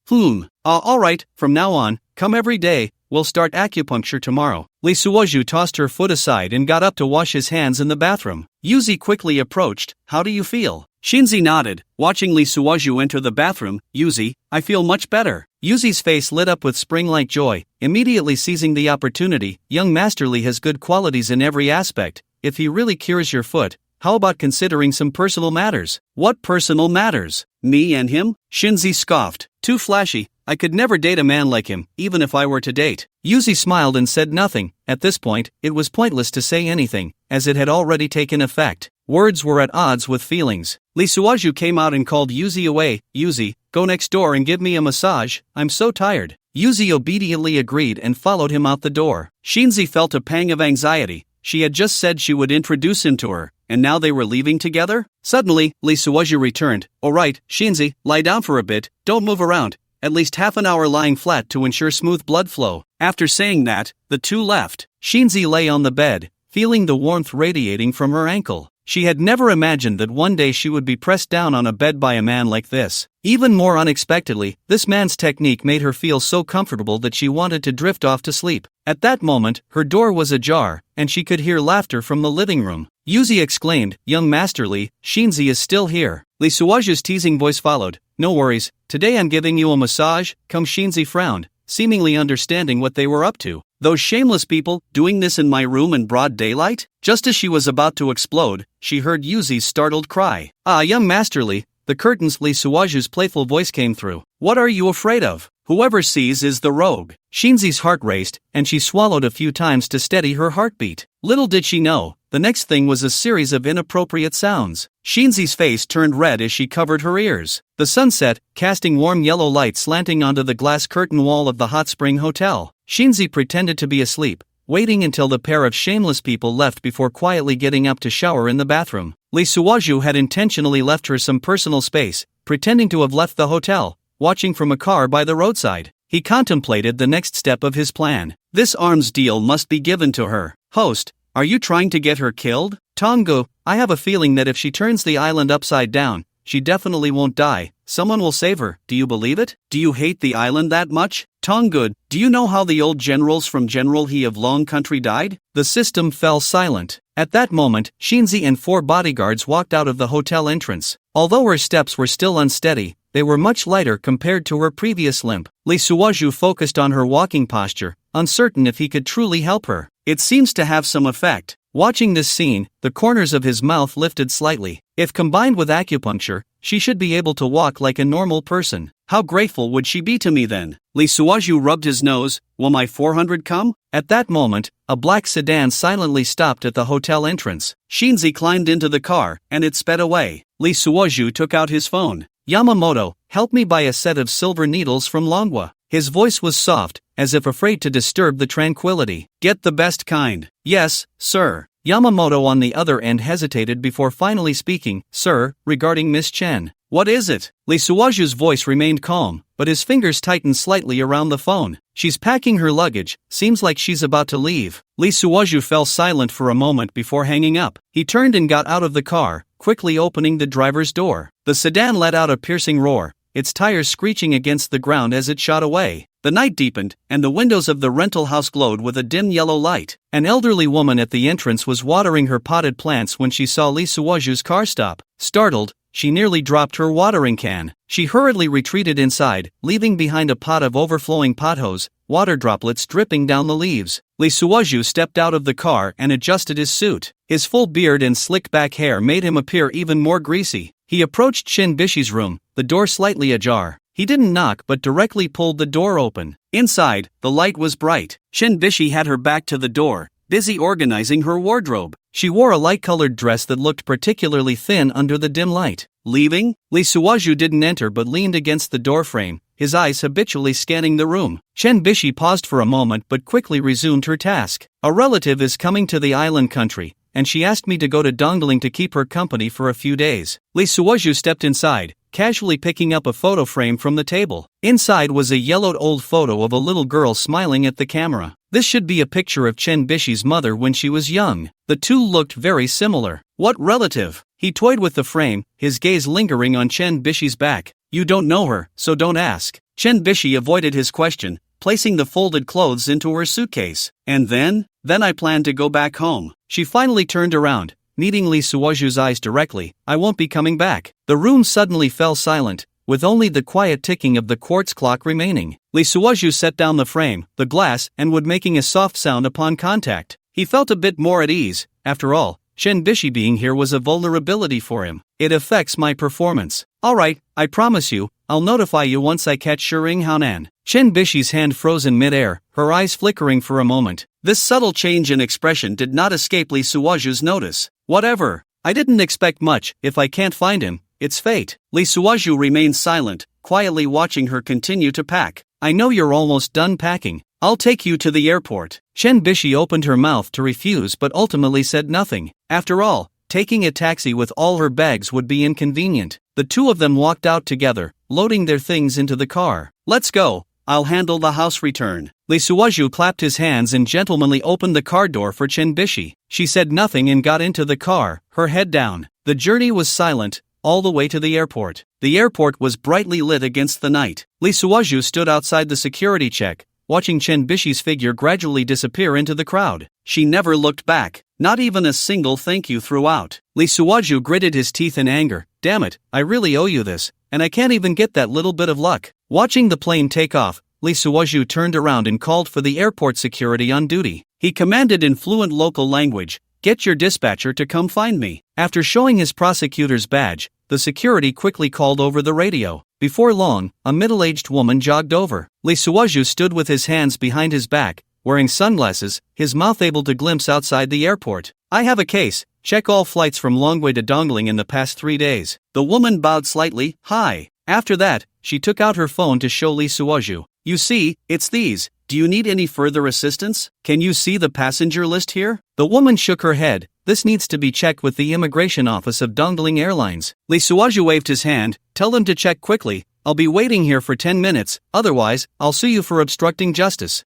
All right, from now on, come every day, we'll start acupuncture tomorrow. Lee Suoju tossed her foot aside and got up to wash his hands in the bathroom. Yuzi quickly approached. How do you feel? Shinzi nodded, watching Lee Suoju enter the bathroom. Yuzi, I feel much better. Yuzi's face lit up with spring-like joy, immediately seizing the opportunity. Young Master Lee has good qualities in every aspect. If he really cures your foot, how about considering some personal matters? What personal matters? Me and him? Shinzi scoffed. Too flashy. I could never date a man like him, even if I were to date. Yuzi smiled and said nothing. At this point, it was pointless to say anything, as it had already taken effect. Words were at odds with feelings. Lee Suoju came out and called Yuzi away. Yuzi, go next door and give me a massage, I'm so tired. Yuzi obediently agreed and followed him out the door. Shinzi felt a pang of anxiety. She had just said she would introduce him to her, and now they were leaving together? Suddenly, Lee Suoju returned. Alright, Shinzi, lie down for a bit, don't move around. At least half an hour lying flat to ensure smooth blood flow. After saying that, the two left. Shinzi lay on the bed, feeling the warmth radiating from her ankle. She had never imagined that one day she would be pressed down on a bed by a man like this. Even more unexpectedly, this man's technique made her feel so comfortable that she wanted to drift off to sleep. At that moment, her door was ajar, and she could hear laughter from the living room. Yuzi exclaimed, Young Master Lee, Shinzi is still here. Lee Suoju's teasing voice followed. No worries, today I'm giving you a massage. Come. Shinzi frowned, seemingly understanding what they were up to. Those shameless people, doing this in my room in broad daylight? Just as she was about to explode, she heard Yuzi's startled cry. Ah, Young Master Lee, the curtains. Lee Suoju's playful voice came through. What are you afraid of? Whoever sees is the rogue. Shinzi's heart raced, and she swallowed a few times to steady her heartbeat. Little did she know, the next thing was a series of inappropriate sounds. Shinzi's face turned red as she covered her ears. The sun set, casting warm yellow light slanting onto the glass curtain wall of the hot spring hotel. Shinzi pretended to be asleep, waiting until the pair of shameless people left before quietly getting up to shower in the bathroom. Lee Suoju had intentionally left her some personal space, pretending to have left the hotel, watching from a car by the roadside. He contemplated the next step of his plan. This arms deal must be given to her. Host, are you trying to get her killed? Tongu, I have a feeling that if she turns the island upside down, she definitely won't die. Someone will save her. Do you believe it? Do you hate the island that much? Tongu, do you know how the old generals from General He of Long Country died? The system fell silent. At that moment, Shinzi and 4 bodyguards walked out of the hotel entrance. Although her steps were still unsteady, they were much lighter compared to her previous limp. Lee Suoju focused on her walking posture, uncertain if he could truly help her. It seems to have some effect. Watching this scene, the corners of his mouth lifted slightly. If combined with acupuncture, she should be able to walk like a normal person. How grateful would she be to me then? Lee Suoju rubbed his nose. Will my 400 come? At that moment, a black sedan silently stopped at the hotel entrance. Shinzi climbed into the car, and it sped away. Lee Suoju took out his phone. Yamamoto, help me buy a set of silver needles from Manhwa. His voice was soft, as if afraid to disturb the tranquility. Get the best kind. Yes, sir. Yamamoto on the other end hesitated before finally speaking. Sir, regarding Miss Chen. What is it? Lee Suoju's voice remained calm, but his fingers tightened slightly around the phone. She's packing her luggage, seems like she's about to leave. Lee Suoju fell silent for a moment before hanging up. He turned and got out of the car, quickly opening the driver's door. The sedan let out a piercing roar, its tires screeching against the ground as it shot away. The night deepened, and the windows of the rental house glowed with a dim yellow light. An elderly woman at the entrance was watering her potted plants when she saw Lee Suoju's car stop. Startled, she nearly dropped her watering can. She hurriedly retreated inside, leaving behind a pot of overflowing pothose, water droplets dripping down the leaves. Lee Suoju stepped out of the car and adjusted his suit. His full beard and slick-back hair made him appear even more greasy. He approached Shin Bishi's room, the door slightly ajar. He didn't knock but directly pulled the door open. Inside, the light was bright. Shin Bishi had her back to the door, busy organizing her wardrobe. She wore a light-colored dress that looked particularly thin under the dim light. Leaving? Lee Suoju didn't enter but leaned against the doorframe, his eyes habitually scanning the room. Shin Bishi paused for a moment but quickly resumed her task. A relative is coming to the island country, and she asked me to go to Dongling to keep her company for a few days. Lee Suoju stepped inside, casually picking up a photo frame from the table. Inside was a yellowed old photo of a little girl smiling at the camera. This should be a picture of Chen Bishi's mother when she was young. The two looked very similar. What relative? He toyed with the frame, his gaze lingering on Chen Bishi's back. You don't know her, so don't ask. Chen Bishi avoided his question, placing the folded clothes into her suitcase. And then I planned to go back home. She finally turned around, meeting Lee Suoju's eyes directly. I won't be coming back. The room suddenly fell silent, with only the quiet ticking of the quartz clock remaining. Lee Suoju set down the frame, the glass, and would making a soft sound upon contact. He felt a bit more at ease. After all, Shen Bishi being here was a vulnerability for him. It affects my performance. Alright, I promise you, I'll notify you once I catch Shering Haonan. Shen Bishi's hand froze in midair, her eyes flickering for a moment. This subtle change in expression did not escape Lee Suoju's notice. Whatever. I didn't expect much. If I can't find him, it's fate. Lee Suoju remained silent, quietly watching her continue to pack. I know you're almost done packing. I'll take you to the airport. Shen Bishi opened her mouth to refuse but ultimately said nothing. After all, taking a taxi with all her bags would be inconvenient. The two of them walked out together, loading their things into the car. Let's go. I'll handle the house return. Lee Suoju clapped his hands and gentlemanly opened the car door for Chen Bishi. She said nothing and got into the car, her head down. The journey was silent, all the way to the airport. The airport was brightly lit against the night. Lee Suoju stood outside the security check, watching Chen Bishi's figure gradually disappear into the crowd. She never looked back, not even a single thank you throughout. Lee Suoju gritted his teeth in anger. Damn it, I really owe you this, and I can't even get that little bit of luck. Watching the plane take off, Lee Suoju turned around and called for the airport security on duty. He commanded in fluent local language, "Get your dispatcher to come find me." After showing his prosecutor's badge, the security quickly called over the radio. Before long, a middle-aged woman jogged over. Lee Suoju stood with his hands behind his back, wearing sunglasses, his mouth able to glimpse outside the airport. I have a case. Check all flights from Longwei to Dongling in the past 3 days. The woman bowed slightly. Hi. After that, she took out her phone to show Lee Suoju. You see, it's these. Do you need any further assistance? Can you see the passenger list here? The woman shook her head. This needs to be checked with the immigration office of Dongling Airlines. Lee Suoju waved his hand. Tell them to check quickly. I'll be waiting here for 10 minutes, otherwise, I'll sue you for obstructing justice.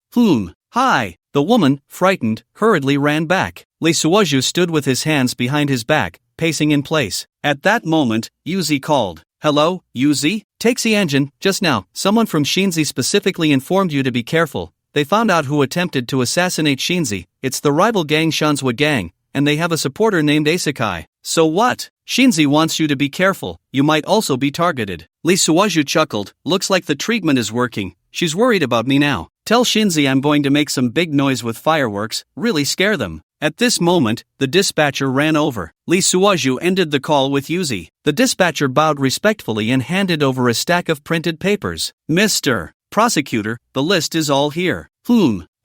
Hi. The woman, frightened, hurriedly ran back. Lee Suoju stood with his hands behind his back, pacing in place. At that moment, Yuzi called. Hello, Yuzi? Taxi engine, just now, someone from Shinzi specifically informed you to be careful. They found out who attempted to assassinate Shinzi. It's the rival gang Shanswa gang, and they have a supporter named Asakai. So what? Shinzi wants you to be careful. You might also be targeted. Lee Suoju chuckled. Looks like the treatment is working. She's worried about me now. Tell Shinzi I'm going to make some big noise with fireworks, really scare them. At this moment, the dispatcher ran over. Lee Suoju ended the call with Yuzi. The dispatcher bowed respectfully and handed over a stack of printed papers. Mr. Prosecutor, the list is all here.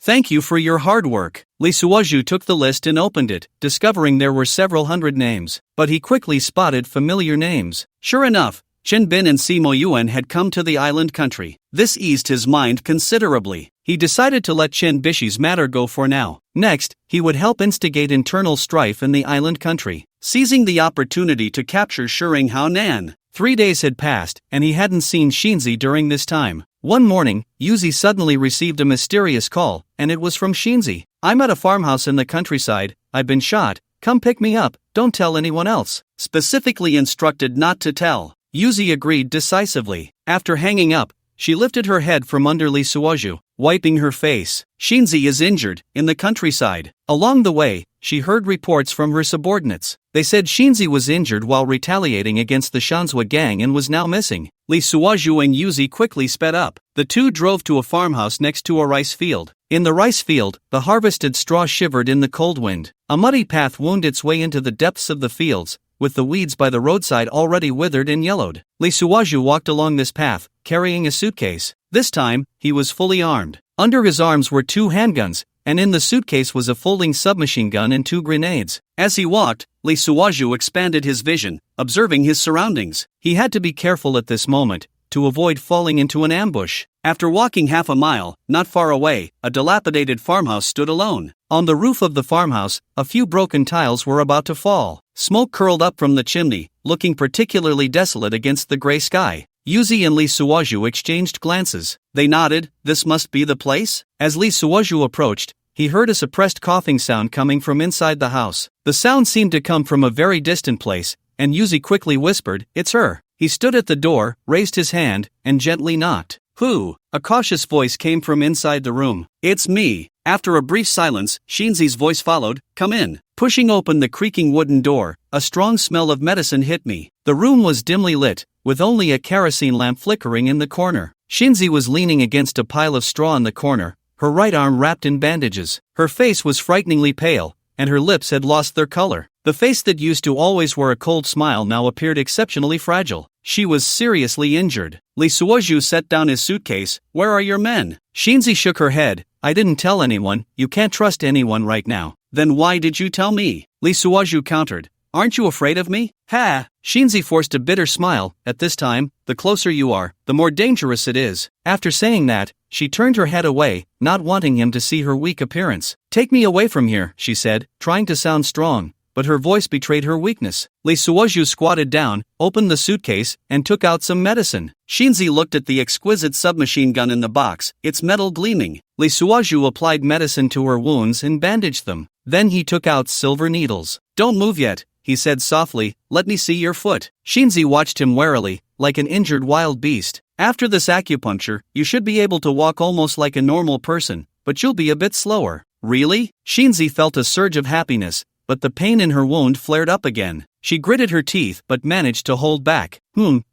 Thank you for your hard work. Lee Suoju took the list and opened it, discovering there were several hundred names. But he quickly spotted familiar names. Sure enough, Chen Bin and Simo Yuan had come to the island country. This eased his mind considerably. He decided to let Chen Bishi's matter go for now. Next, he would help instigate internal strife in the island country, seizing the opportunity to capture Shering Haonan. 3 days had passed, and he hadn't seen Shinzi during this time. One morning, Yuzi suddenly received a mysterious call, and it was from Shinzi. "I'm at a farmhouse in the countryside, I've been shot, come pick me up, don't tell anyone else." Specifically instructed not to tell. Yuzi agreed decisively. After hanging up, she lifted her head from under Lee Suoju, wiping her face. Shinzi is injured, in the countryside. Along the way, she heard reports from her subordinates. They said Shinzi was injured while retaliating against the Shanzhua gang and was now missing. Lee Suoju and Yuzi quickly sped up. The two drove to a farmhouse next to a rice field. In the rice field, the harvested straw shivered in the cold wind. A muddy path wound its way into the depths of the fields, with the weeds by the roadside already withered and yellowed. Lee Suoju walked along this path, carrying a suitcase. This time, he was fully armed. Under his arms were 2 handguns, and in the suitcase was a folding submachine gun and 2 grenades. As he walked, Lee Suoju expanded his vision, observing his surroundings. He had to be careful at this moment, to avoid falling into an ambush. After walking half a mile, not far away, a dilapidated farmhouse stood alone. On the roof of the farmhouse, a few broken tiles were about to fall. Smoke curled up from the chimney, looking particularly desolate against the gray sky. Yuzi and Lee Suoju exchanged glances. They nodded. This must be the place? As Lee Suoju approached, he heard a suppressed coughing sound coming from inside the house. The sound seemed to come from a very distant place, and Yuzi quickly whispered, "It's her." He stood at the door, raised his hand, and gently knocked. "Who?" A cautious voice came from inside the room. "It's me." After a brief silence, Shinzi's voice followed, "Come in." Pushing open the creaking wooden door, a strong smell of medicine hit me. The room was dimly lit, with only a kerosene lamp flickering in the corner. Shinzi was leaning against a pile of straw in the corner, her right arm wrapped in bandages. Her face was frighteningly pale, and her lips had lost their color. The face that used to always wear a cold smile now appeared exceptionally fragile. She was seriously injured. Lee Suoju set down his suitcase. "Where are your men?" Shinzi shook her head. "I didn't tell anyone, you can't trust anyone right now." "Then why did you tell me?" Lee Suoju countered. "Aren't you afraid of me?" "Ha!" Shinzi forced a bitter smile. "At this time, the closer you are, the more dangerous it is." After saying that, she turned her head away, not wanting him to see her weak appearance. "Take me away from here," she said, trying to sound strong, but her voice betrayed her weakness. Lee Suoju squatted down, opened the suitcase, and took out some medicine. Shinzi looked at the exquisite submachine gun in the box, its metal gleaming. Lee Suoju applied medicine to her wounds and bandaged them. Then he took out silver needles. "Don't move yet," he said softly, "let me see your foot." Shinzi watched him warily, like an injured wild beast. "After this acupuncture, you should be able to walk almost like a normal person, but you'll be a bit slower." "Really?" Shinzi felt a surge of happiness, but the pain in her wound flared up again. She gritted her teeth but managed to hold back.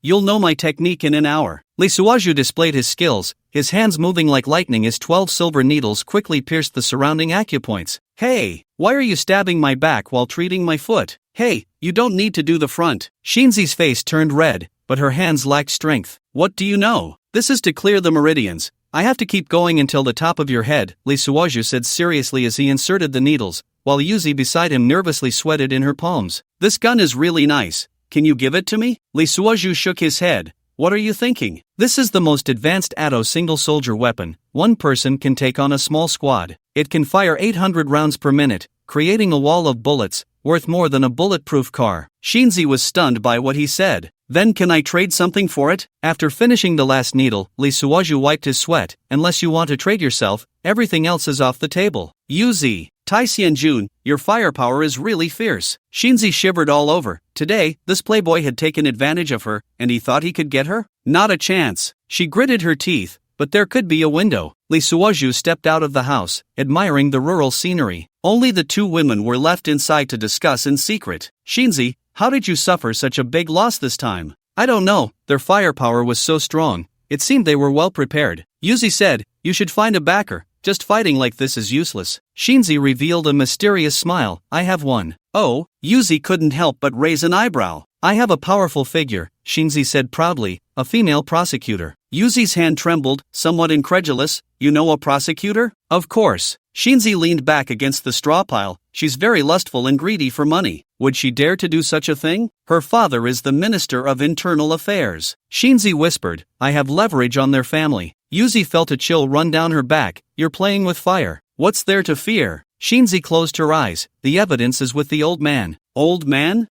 You'll know my technique in an hour." Lee Suoju displayed his skills, his hands moving like lightning as 12 silver needles quickly pierced the surrounding acupoints. "Hey, why are you stabbing my back while treating my foot? Hey, you don't need to do the front." Shinzi's face turned red, but her hands lacked strength. "What do you know? This is to clear the meridians. I have to keep going until the top of your head," Lee Suoju said seriously as he inserted the needles, while Yuzi beside him nervously sweated in her palms. "This gun is really nice. Can you give it to me?" Lee Suoju shook his head. "What are you thinking?" "This is the most advanced Atto single-soldier weapon. One person can take on a small squad. It can fire 800 rounds per minute, creating a wall of bullets, worth more than a bulletproof car." Shinzi was stunned by what he said. "Then can I trade something for it?" After finishing the last needle, Lee Suoju wiped his sweat. "Unless you want to trade yourself, everything else is off the table." "Yuzi, Taisian-jun, your firepower is really fierce." Shinzi shivered all over. Today, this playboy had taken advantage of her, and he thought he could get her? Not a chance. She gritted her teeth, but there could be a window. Lee Suoju stepped out of the house, admiring the rural scenery. Only the two women were left inside to discuss in secret. "Shinzi, how did you suffer such a big loss this time?" "I don't know, their firepower was so strong. It seemed they were well prepared." Yuzi said, "You should find a backer. Just fighting like this is useless." Shinzi revealed a mysterious smile. "I have one." "Oh?" Yuzi couldn't help but raise an eyebrow. "I have a powerful figure," Shinzi said proudly, "a female prosecutor." Yuzi's hand trembled, somewhat incredulous. "You know a prosecutor?" "Of course." Shinzi leaned back against the straw pile. "She's very lustful and greedy for money. Would she dare to do such a thing? Her father is the Minister of Internal Affairs." Shinzi whispered, "I have leverage on their family." Yuzi felt a chill run down her back. "You're playing with fire. What's there to fear?" Shinzi closed her eyes. "The evidence is with the old man." "Old man?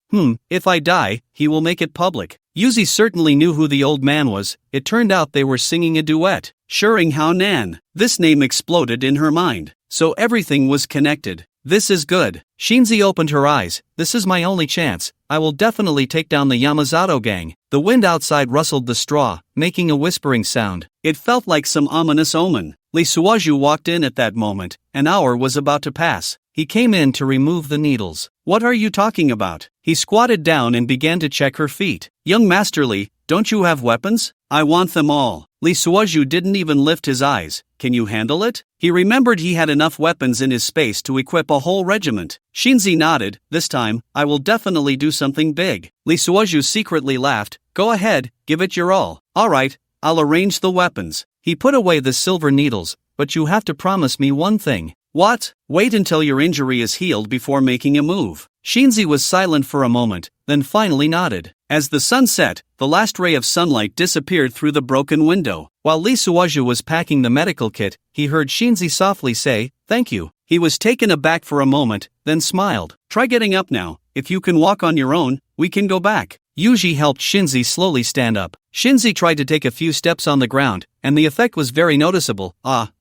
If I die, he will make it public. Yuzi certainly knew who the old man was. It turned out they were singing a duet. Shuring Hao Nan. This name exploded in her mind. So everything was connected. This is good. Shinzi opened her eyes. This is my only chance. I will definitely take down the Yamazato gang. The wind outside rustled the straw, making a whispering sound. It felt like some ominous omen. Lee Suoju walked in at that moment. An hour was about to pass. He came in to remove the needles. What are you talking about? He squatted down and began to check her feet. Young Master Lee, don't you have weapons? I want them all. Lee Suoju didn't even lift his eyes. Can you handle it? He remembered he had enough weapons in his space to equip a whole regiment. Shinzi nodded. This time, I will definitely do something big. Lee Suoju secretly laughed. Go ahead, give it your all. Alright, I'll arrange the weapons. He put away the silver needles. But you have to promise me one thing. What? Wait until your injury is healed before making a move. Shinzi was silent for a moment, then finally nodded. As the sun set, the last ray of sunlight disappeared through the broken window. While Lee Suoju was packing the medical kit, he heard Shinzi softly say, "Thank you." He was taken aback for a moment, then smiled. Try getting up now. If you can walk on your own, we can go back. Yuji helped Shinzi slowly stand up. Shinzi tried to take a few steps on the ground, and the effect was very noticeable.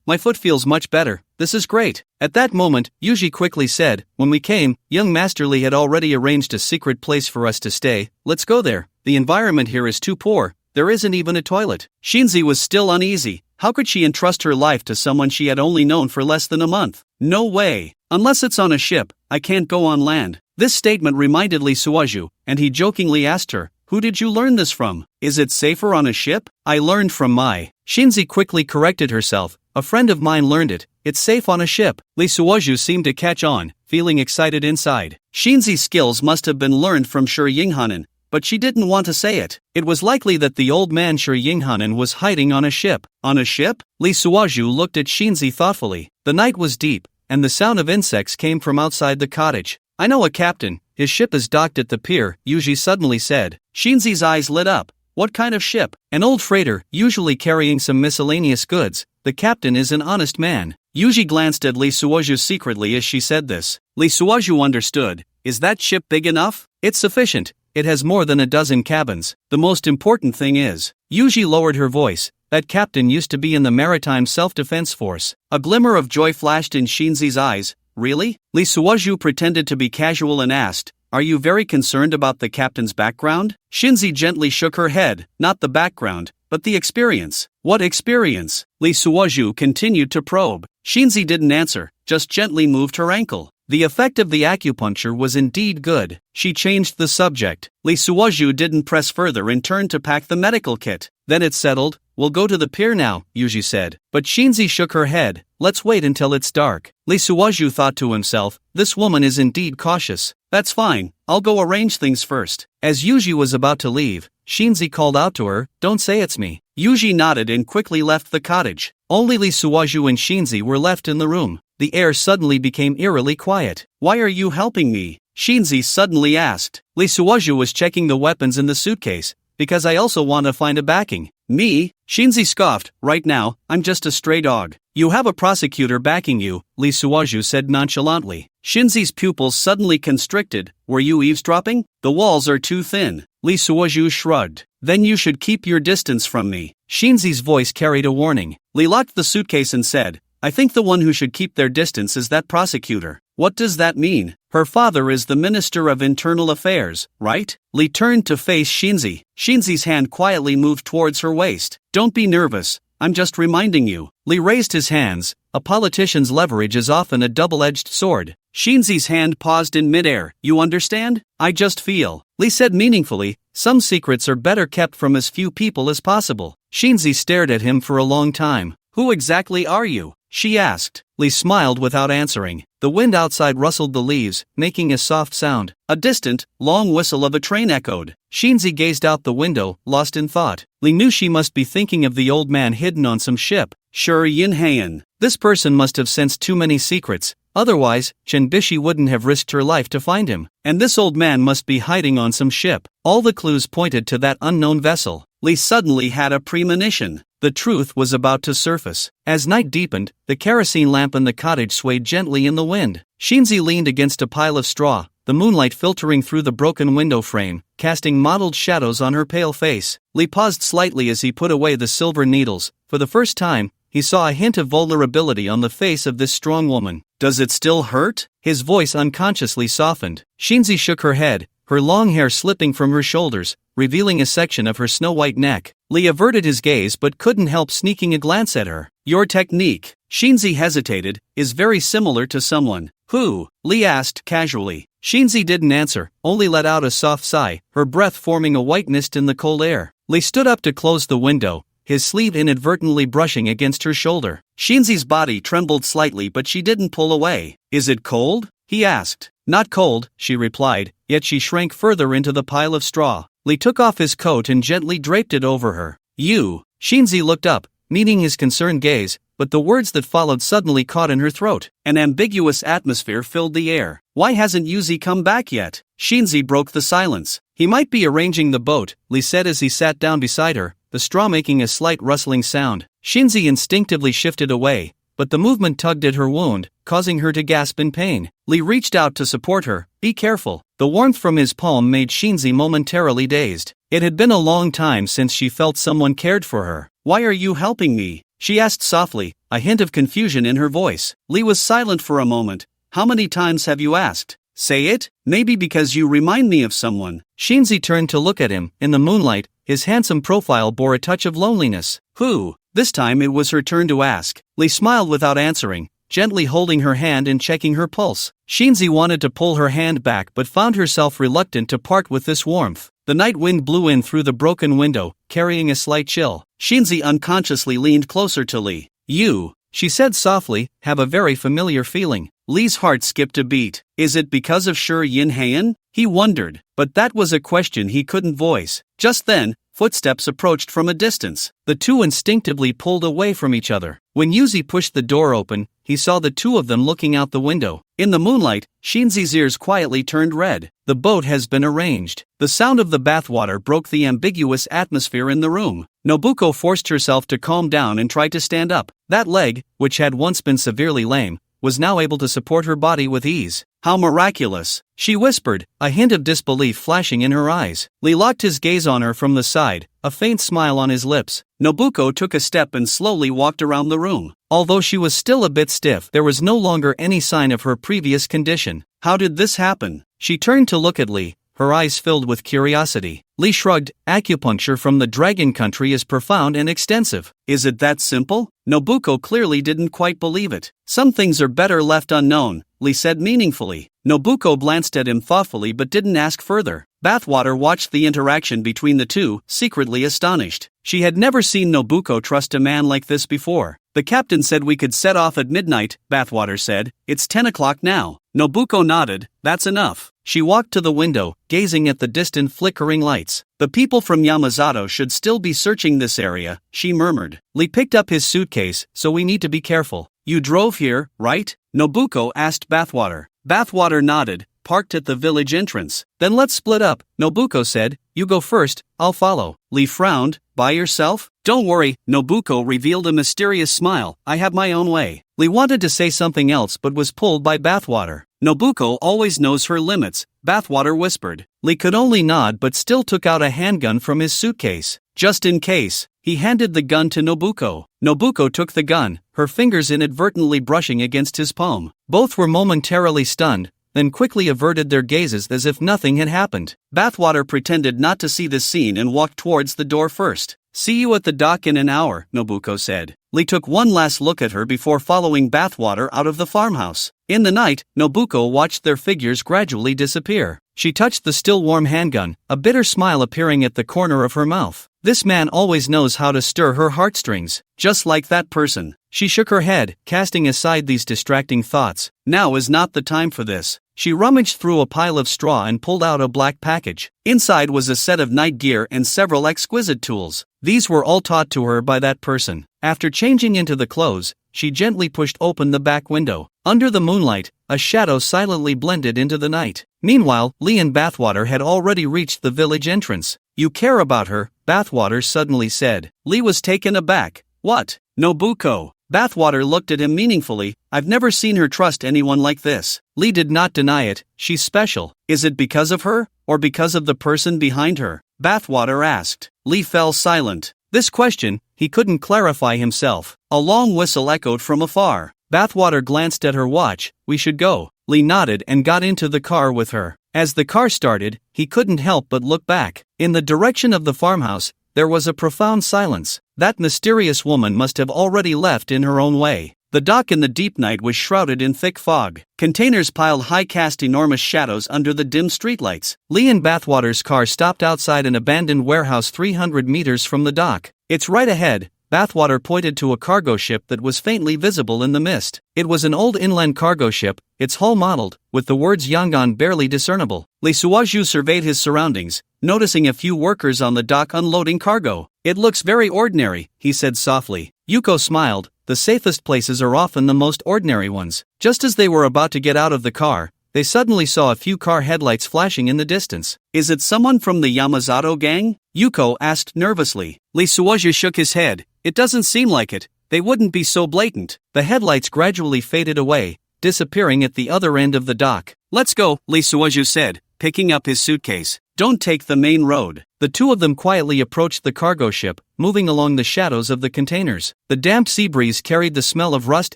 My foot feels much better. This is great. At that moment, Yuji quickly said, when we came, young Master Lee had already arranged a secret place for us to stay. Let's go there. The environment here is too poor. There isn't even a toilet. Shinzi was still uneasy. How could she entrust her life to someone she had only known for less than a month? No way. Unless it's on a ship, I can't go on land. This statement reminded Lee Suoju, and he jokingly asked her, who did you learn this from? Is it safer on a ship? I learned from my. Shinzi quickly corrected herself. A friend of mine learned it. It's safe on a ship. Lee Suoju seemed to catch on, feeling excited inside. Shinzi's skills must have been learned from Shi Yinghanen, but she didn't want to say it. It was likely that the old man Shi Yinghanen was hiding on a ship. On a ship? Lee Suoju looked at Shinzi thoughtfully. The night was deep, and the sound of insects came from outside the cottage. I know a captain. His ship is docked at the pier, Yuji suddenly said. Shinzi's eyes lit up. What kind of ship? An old freighter, usually carrying some miscellaneous goods. The captain is an honest man. Yuji glanced at Lee Suoju secretly as she said this. Lee Suoju understood. Is that ship big enough? It's sufficient. It has more than a dozen cabins. The most important thing is. Yuji lowered her voice. That captain used to be in the Maritime Self-Defense Force. A glimmer of joy flashed in Shinzi's eyes. Really? Lee Suoju pretended to be casual and asked, are you very concerned about the captain's background? Shinzi gently shook her head, not the background, but the experience. What experience? Lee Suoju continued to probe. Shinzi didn't answer, just gently moved her ankle. The effect of the acupuncture was indeed good. She changed the subject. Lee Suoju didn't press further and turned to pack the medical kit. Then it's settled. We'll go to the pier now, Yuji said. But Shinzi shook her head. Let's wait until it's dark. Lee Suoju thought to himself, this woman is indeed cautious. That's fine, I'll go arrange things first. As Yuji was about to leave, Shinzi called out to her, don't say it's me. Yuji nodded and quickly left the cottage. Only Lee Suoju and Shinzi were left in the room. The air suddenly became eerily quiet. Why are you helping me? Shinzi suddenly asked. Lee Suoju was checking the weapons in the suitcase. Because I also want to find a backing. Me? Shinzi scoffed. Right now, I'm just a stray dog. You have a prosecutor backing you, Lee Suoju said nonchalantly. Shinzi's pupils suddenly constricted. Were you eavesdropping? The walls are too thin. Lee Suoju shrugged. Then you should keep your distance from me. Shinzi's voice carried a warning. Lee locked the suitcase and said, I think the one who should keep their distance is that prosecutor. What does that mean? Her father is the Minister of Internal Affairs, right? Lee turned to face Shinzi. Shinzi's hand quietly moved towards her waist. Don't be nervous. I'm just reminding you. Lee raised his hands. A politician's leverage is often a double-edged sword. Shinzi's hand paused in midair. You understand? I just feel. Lee said meaningfully, some secrets are better kept from as few people as possible. Shinzi stared at him for a long time. Who exactly are you? She asked. Lee smiled without answering. The wind outside rustled the leaves, making a soft sound. A distant, long whistle of a train echoed. Shinzi gazed out the window, lost in thought. Lee knew she must be thinking of the old man hidden on some ship. Shi Yinghanen. This person must have sensed too many secrets. Otherwise, Chen Bishi wouldn't have risked her life to find him. And this old man must be hiding on some ship. All the clues pointed to that unknown vessel. Lee suddenly had a premonition. The truth was about to surface. As night deepened, the kerosene lamp in the cottage swayed gently in the wind. Shinzi leaned against a pile of straw, the moonlight filtering through the broken window frame, casting mottled shadows on her pale face. Lee paused slightly as he put away the silver needles. For the first time, he saw a hint of vulnerability on the face of this strong woman. Does it still hurt? His voice unconsciously softened. Shinzi shook her head, her long hair slipping from her shoulders, revealing a section of her snow-white neck. Lee averted his gaze but couldn't help sneaking a glance at her. Your technique, Shinzi hesitated, is very similar to someone. Who? Lee asked casually. Shinzi didn't answer, only let out a soft sigh, her breath forming a white mist in the cold air. Lee stood up to close the window, his sleeve inadvertently brushing against her shoulder. Shinzi's body trembled slightly but she didn't pull away. Is it cold? He asked. Not cold, she replied, yet she shrank further into the pile of straw. Lee took off his coat and gently draped it over her. You. Shinzi looked up, meeting his concerned gaze, but the words that followed suddenly caught in her throat. An ambiguous atmosphere filled the air. Why hasn't Yuzi come back yet? Shinzi broke the silence. He might be arranging the boat, Lee said as he sat down beside her, the straw making a slight rustling sound. Shinzi instinctively shifted away, but the movement tugged at her wound, causing her to gasp in pain. Lee reached out to support her. Be careful. The warmth from his palm made Shinzi momentarily dazed. It had been a long time since she felt someone cared for her. Why are you helping me? She asked softly, a hint of confusion in her voice. Lee was silent for a moment. How many times have you asked? Say it, maybe because you remind me of someone. Shinzi turned to look at him. In the moonlight, his handsome profile bore a touch of loneliness. Who? This time it was her turn to ask. Lee smiled without answering, gently holding her hand and checking her pulse. Shinzi wanted to pull her hand back but found herself reluctant to part with this warmth. The night wind blew in through the broken window, carrying a slight chill. Shinzi unconsciously leaned closer to Lee. You, she said softly, have a very familiar feeling. Lee's heart skipped a beat. Is it because of Shi Yin Heian? He wondered, but that was a question he couldn't voice. Just then, footsteps approached from a distance. The two instinctively pulled away from each other. When Yuzi pushed the door open, he saw the two of them looking out the window. In the moonlight, Shinzi's ears quietly turned red. The boat has been arranged. The sound of the bathwater broke the ambiguous atmosphere in the room. Nobuko forced herself to calm down and tried to stand up. That leg, which had once been severely lame, was now able to support her body with ease. How miraculous, she whispered, a hint of disbelief flashing in her eyes. Lee locked his gaze on her from the side, a faint smile on his lips. Nobuko took a step and slowly walked around the room. Although she was still a bit stiff, there was no longer any sign of her previous condition. How did this happen? She turned to look at Lee, her eyes filled with curiosity. Lee shrugged. Acupuncture from the Dragon Country is profound and extensive. Is it that simple? Nobuko clearly didn't quite believe it. Some things are better left unknown, Lee said meaningfully. Nobuko glanced at him thoughtfully but didn't ask further. Bathwater watched the interaction between the two, secretly astonished. She had never seen Nobuko trust a man like this before. The captain said we could set off at midnight, Bathwater said. It's 10 o'clock now. Nobuko nodded. That's enough. She walked to the window, gazing at the distant flickering lights. The people from Yamazato should still be searching this area, she murmured. Lee picked up his suitcase, so we need to be careful. You drove here, right? Nobuko asked Bathwater. Bathwater nodded, parked at the village entrance. Then let's split up, Nobuko said. You go first, I'll follow. Lee frowned. By yourself? Don't worry, Nobuko revealed a mysterious smile. I have my own way. Lee wanted to say something else but was pulled by Bathwater. Nobuko always knows her limits, Bathwater whispered. Lee could only nod but still took out a handgun from his suitcase. Just in case, he handed the gun to Nobuko. Nobuko took the gun, her fingers inadvertently brushing against his palm. Both were momentarily stunned, then quickly averted their gazes as if nothing had happened. Bathwater pretended not to see this scene and walked towards the door first. See you at the dock in an hour, Nobuko said. Lee took one last look at her before following Bathwater out of the farmhouse. In the night, Nobuko watched their figures gradually disappear. She touched the still warm handgun, a bitter smile appearing at the corner of her mouth. This man always knows how to stir her heartstrings. Just like that person. She shook her head, casting aside these distracting thoughts. Now is not the time for this. She rummaged through a pile of straw and pulled out a black package. Inside was a set of night gear and several exquisite tools. These were all taught to her by that person. After changing into the clothes, she gently pushed open the back window. Under the moonlight, a shadow silently blended into the night. Meanwhile, Lee and Bathwater had already reached the village entrance. You care about her, Bathwater suddenly said. Lee was taken aback. What? Nobuko. Bathwater looked at him meaningfully. I've never seen her trust anyone like this. Lee did not deny it. She's special. Is it because of her, or because of the person behind her? Bathwater asked. Lee fell silent. This question, he couldn't clarify himself. A long whistle echoed from afar. Bathwater glanced at her watch. We should go. Lee nodded and got into the car with her. As the car started, he couldn't help but look back. In the direction of the farmhouse, there was a profound silence. That mysterious woman must have already left in her own way. The dock in the deep night was shrouded in thick fog. Containers piled high cast enormous shadows under the dim streetlights. Lee and Bathwater's car stopped outside an abandoned warehouse 300 meters from the dock. It's right ahead. Bathwater pointed to a cargo ship that was faintly visible in the mist. It was an old inland cargo ship, its hull mottled, with the words Yangon barely discernible. Lee Suoju surveyed his surroundings, noticing a few workers on the dock unloading cargo. It looks very ordinary, he said softly. Yuko smiled. The safest places are often the most ordinary ones. Just as they were about to get out of the car, they suddenly saw a few car headlights flashing in the distance. Is it someone from the Yamazato gang? Yuko asked nervously. Lee Suoju shook his head. It doesn't seem like it. They wouldn't be so blatant. The headlights gradually faded away, disappearing at the other end of the dock. Let's go, Lee Suoju said, picking up his suitcase. Don't take the main road. The two of them quietly approached the cargo ship, moving along the shadows of the containers. The damp sea breeze carried the smell of rust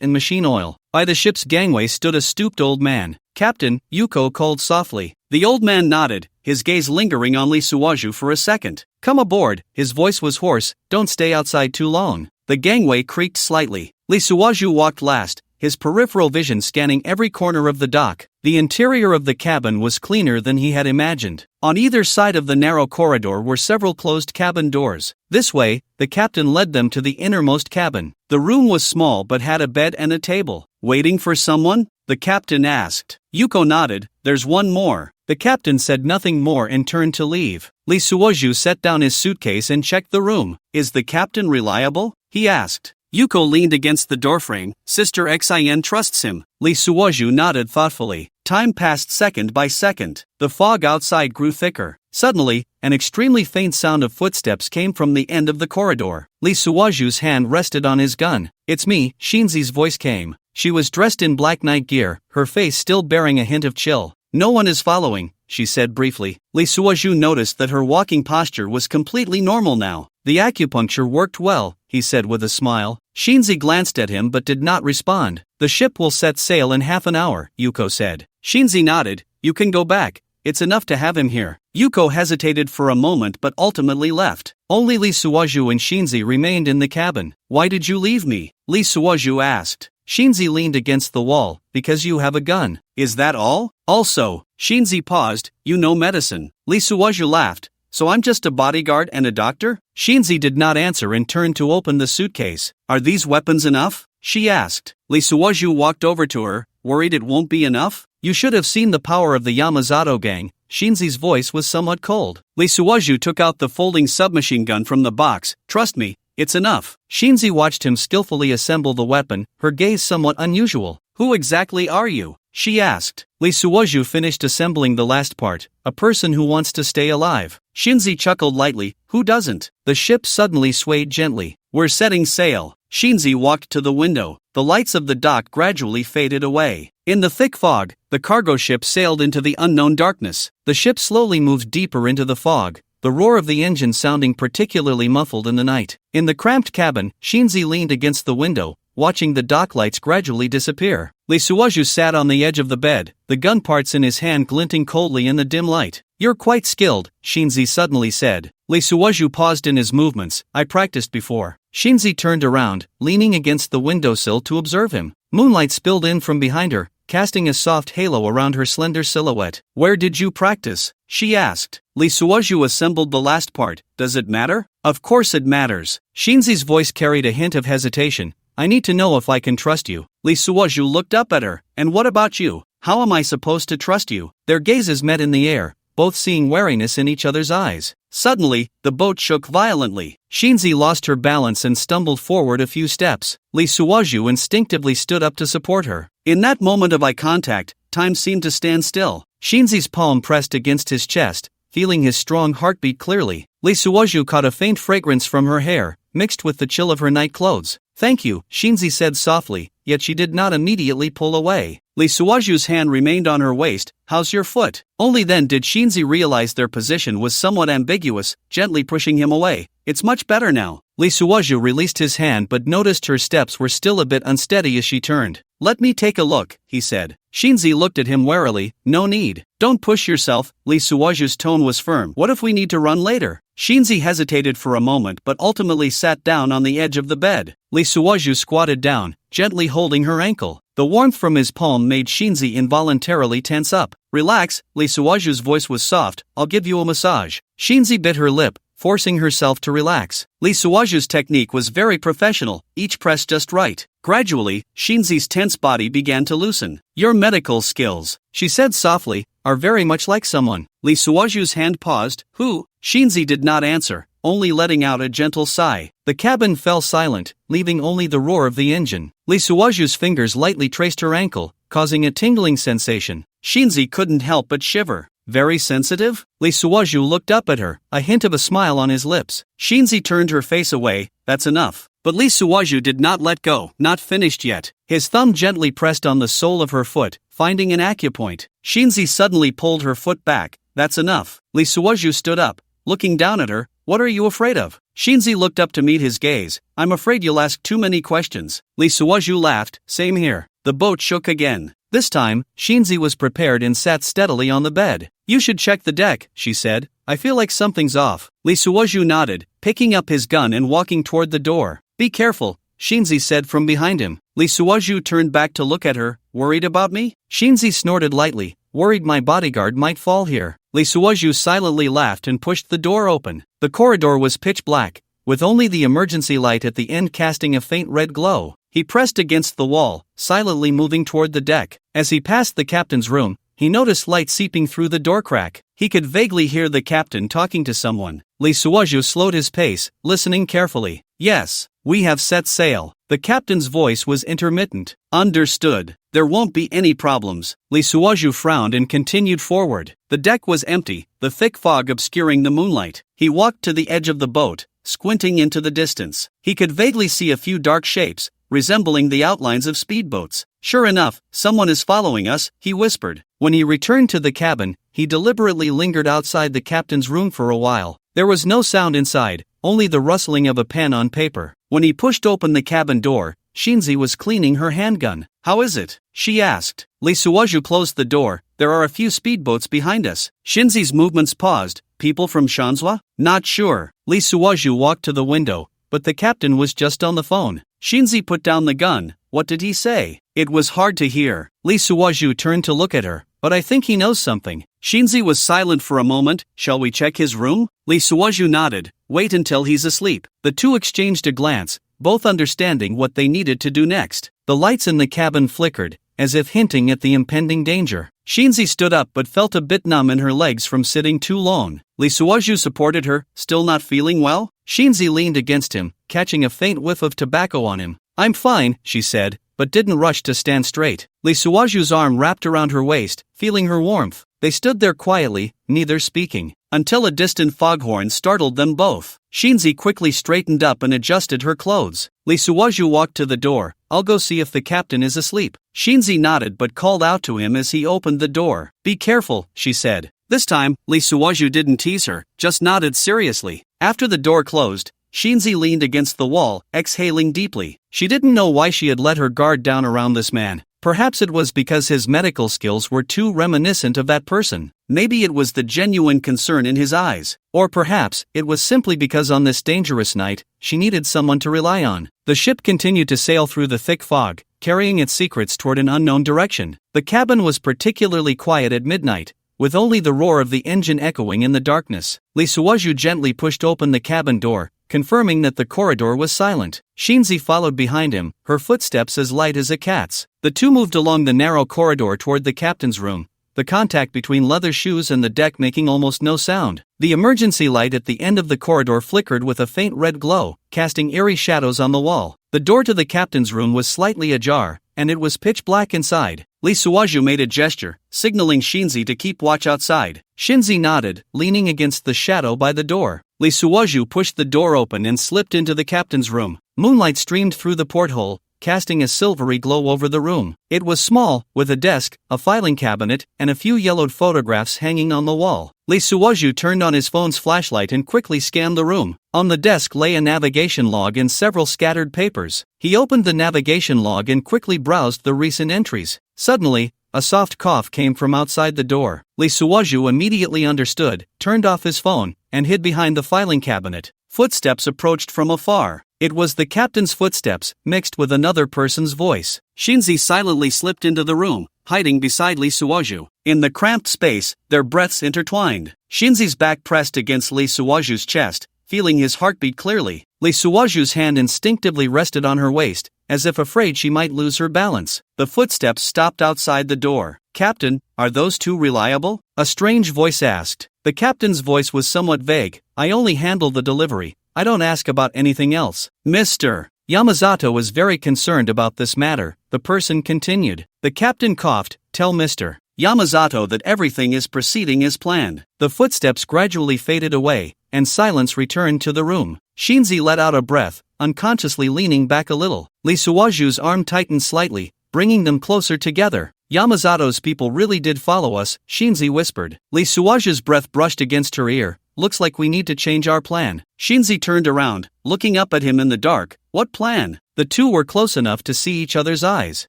and machine oil. By the ship's gangway stood a stooped old man. Captain, Yuko called softly. The old man nodded, his gaze lingering on Lee Suoju for a second. Come aboard, his voice was hoarse. Don't stay outside too long. The gangway creaked slightly. Lee Suoju walked last, his peripheral vision scanning every corner of the dock. The interior of the cabin was cleaner than he had imagined. On either side of the narrow corridor were several closed cabin doors. This way, the captain led them to the innermost cabin. The room was small but had a bed and a table. Waiting for someone? The captain asked. Yuko nodded. There's one more. The captain said nothing more and turned to leave. Lee Suoju set down his suitcase and checked the room. Is the captain reliable? He asked. Yuko leaned against the doorframe. Sister Xin trusts him. Lee Suoju nodded thoughtfully. Time passed second by second. The fog outside grew thicker. Suddenly, an extremely faint sound of footsteps came from the end of the corridor. Lee Suoju's hand rested on his gun. It's me, Shinzi's voice came. She was dressed in black night gear, her face still bearing a hint of chill. No one is following, she said briefly. Lee Suoju noticed that her walking posture was completely normal now. The acupuncture worked well, he said with a smile. Shinzi glanced at him but did not respond. The ship will set sail in half an hour, Yuko said. Shinzi nodded. You can go back. It's enough to have him here. Yuko hesitated for a moment but ultimately left. Only Lee Suoju and Shinzi remained in the cabin. Why did you leave me? Lee Suoju asked. Shinzi leaned against the wall. Because you have a gun. Is that all? Also, Shinzi paused. You know medicine. Lee Suoju laughed. So I'm just a bodyguard and a doctor? Shinzi did not answer and turned to open the suitcase. Are these weapons enough? She asked. Lee Suoju walked over to her, worried it won't be enough. You should have seen the power of the Yamazato gang. Shinzi's voice was somewhat cold. Lee Suoju took out the folding submachine gun from the box. Trust me, it's enough. Shinzi watched him skillfully assemble the weapon, her gaze somewhat unusual. Who exactly are you? She asked. Lee Suoju finished assembling the last part. A person who wants to stay alive. Shinzi chuckled lightly. Who doesn't? The ship suddenly swayed gently. We're setting sail. Shinzi walked to the window. The lights of the dock gradually faded away. In the thick fog, the cargo ship sailed into the unknown darkness. The ship slowly moved deeper into the fog, the roar of the engine sounding particularly muffled in the night. In the cramped cabin, Shinzi leaned against the window, watching the dock lights gradually disappear. Lee Suoju sat on the edge of the bed, the gun parts in his hand glinting coldly in the dim light. You're quite skilled, Shinzi suddenly said. Lee Suoju paused in his movements. I practiced before. Shinzi turned around, leaning against the windowsill to observe him. Moonlight spilled in from behind her, casting a soft halo around her slender silhouette. Where did you practice? She asked. Lee Suoju assembled the last part. Does it matter? Of course it matters. Shinzi's voice carried a hint of hesitation. I need to know if I can trust you. Lee Suoju looked up at her. And what about you? How am I supposed to trust you? Their gazes met in the air, both seeing wariness in each other's eyes. Suddenly, the boat shook violently. Shinzi lost her balance and stumbled forward a few steps. Lee Suoju instinctively stood up to support her. In that moment of eye contact, time seemed to stand still. Shinzi's palm pressed against his chest, feeling his strong heartbeat clearly. Lee Suoju caught a faint fragrance from her hair, mixed with the chill of her night clothes. Thank you, Shinzi said softly, yet she did not immediately pull away. Lee Suoju's hand remained on her waist. How's your foot? Only then did Shinzi realize their position was somewhat ambiguous, gently pushing him away. It's much better now. Lee Suoju released his hand but noticed her steps were still a bit unsteady as she turned. Let me take a look, he said. Shinzi looked at him warily. No need. Don't push yourself. Lee Suoju's tone was firm. What if we need to run later? Shinzi hesitated for a moment but ultimately sat down on the edge of the bed. Lee Suoju squatted down, gently holding her ankle. The warmth from his palm made Shinzi involuntarily tense up. Relax, Lee Suoju's voice was soft. I'll give you a massage. Shinzi bit her lip, forcing herself to relax. Lee Suoju's technique was very professional, each press just right. Gradually, Shinzi's tense body began to loosen. Your medical skills, she said softly, are very much like someone. Lee Suoju's hand paused. Who? Shinzi did not answer, only letting out a gentle sigh. The cabin fell silent, leaving only the roar of the engine. Lee Suoju's fingers lightly traced her ankle, causing a tingling sensation. Shinzi couldn't help but shiver. Very sensitive? Lee Suoju looked up at her, a hint of a smile on his lips. Shinzi turned her face away. That's enough. But Lee Suoju did not let go. Not finished yet. His thumb gently pressed on the sole of her foot, finding an acupoint. Shinzi suddenly pulled her foot back. That's enough. Lee Suoju stood up, looking down at her. What are you afraid of? Shinzi looked up to meet his gaze. I'm afraid you'll ask too many questions. Lee Suoju laughed. Same here. The boat shook again. This time, Shinzi was prepared and sat steadily on the bed. You should check the deck, she said. I feel like something's off. Lee Suoju nodded, picking up his gun and walking toward the door. Be careful, Shinzi said from behind him. Lee Suoju turned back to look at her. Worried about me? Shinzi snorted lightly. Worried my bodyguard might fall here. Lee Suoju silently laughed and pushed the door open. The corridor was pitch black, with only the emergency light at the end casting a faint red glow. He pressed against the wall, silently moving toward the deck. As he passed the captain's room, he noticed light seeping through the door crack. He could vaguely hear the captain talking to someone. Lee Suoju slowed his pace, listening carefully. Yes, we have set sail. The captain's voice was intermittent. Understood. There won't be any problems. Lee Suoju frowned and continued forward. The deck was empty, the thick fog obscuring the moonlight. He walked to the edge of the boat, squinting into the distance. He could vaguely see a few dark shapes, resembling the outlines of speedboats. Sure enough, someone is following us, he whispered. When he returned to the cabin, he deliberately lingered outside the captain's room for a while. There was no sound inside, only the rustling of a pen on paper. When he pushed open the cabin door, Shinzi was cleaning her handgun. How is it? She asked. Lee Suoju closed the door. There are a few speedboats behind us. Shinzi's movements paused. People from Shanzhua? Not sure. Lee Suoju walked to the window, but the captain was just on the phone. Shinzi put down the gun. What did he say? It was hard to hear. Lee Suoju turned to look at her. But I think he knows something. Shinzi was silent for a moment. Shall we check his room? Lee Suoju nodded. Wait until he's asleep. The two exchanged a glance, both understanding what they needed to do next. The lights in the cabin flickered, as if hinting at the impending danger. Shinzi stood up but felt a bit numb in her legs from sitting too long. Lee Suoju supported her. Still not feeling well? Shinzi leaned against him, catching a faint whiff of tobacco on him. I'm fine, she said, but didn't rush to stand straight. Lee Suoju's arm wrapped around her waist, feeling her warmth. They stood there quietly, neither speaking, until a distant foghorn startled them both. Shinzi quickly straightened up and adjusted her clothes. Lee Suoju walked to the door. I'll go see if the captain is asleep. Shinzi nodded but called out to him as he opened the door. Be careful, she said. This time, Lee Suoju didn't tease her, just nodded seriously. After the door closed, Shinzi leaned against the wall, exhaling deeply. She didn't know why she had let her guard down around this man. Perhaps it was because his medical skills were too reminiscent of that person. Maybe it was the genuine concern in his eyes. Or perhaps it was simply because on this dangerous night, she needed someone to rely on. The ship continued to sail through the thick fog, carrying its secrets toward an unknown direction. The cabin was particularly quiet at midnight, with only the roar of the engine echoing in the darkness. Lee Suoju gently pushed open the cabin door, confirming that the corridor was silent. Shinzi followed behind him, her footsteps as light as a cat's. The two moved along the narrow corridor toward the captain's room, the contact between leather shoes and the deck making almost no sound. The emergency light at the end of the corridor flickered with a faint red glow, casting eerie shadows on the wall. The door to the captain's room was slightly ajar, and it was pitch black inside. Lee Suoju made a gesture, signaling Shinzi to keep watch outside. Shinzi nodded, leaning against the shadow by the door. Lee Suoju pushed the door open and slipped into the captain's room. Moonlight streamed through the porthole, casting a silvery glow over the room. It was small, with a desk, a filing cabinet, and a few yellowed photographs hanging on the wall. Lee Suoju turned on his phone's flashlight and quickly scanned the room. On the desk lay a navigation log and several scattered papers. He opened the navigation log and quickly browsed the recent entries. Suddenly, a soft cough came from outside the door. Lee Suoju immediately understood, turned off his phone, and hid behind the filing cabinet. Footsteps approached from afar. It was the captain's footsteps, mixed with another person's voice. Shinzi silently slipped into the room, hiding beside Lee Suoju. In the cramped space, their breaths intertwined. Shinzi's back pressed against Lee Suoju's chest, feeling his heartbeat clearly. Lee Suoju's hand instinctively rested on her waist, as if afraid she might lose her balance. The footsteps stopped outside the door. "Captain, are those two reliable?" a strange voice asked. The captain's voice was somewhat vague. "I only handle the delivery. I don't ask about anything else." "Mr. Yamazato was very concerned about this matter," the person continued. The captain coughed. "Tell Mr. Yamazato that everything is proceeding as planned." The footsteps gradually faded away, and silence returned to the room. Shinzi let out a breath, unconsciously leaning back a little. Lee Suoju's arm tightened slightly, bringing them closer together. "Yamazato's people really did follow us," Shinzi whispered. Lee Suoju's breath brushed against her ear. "Looks like we need to change our plan." Shinzi turned around, looking up at him in the dark. "What plan?" The two were close enough to see each other's eyes.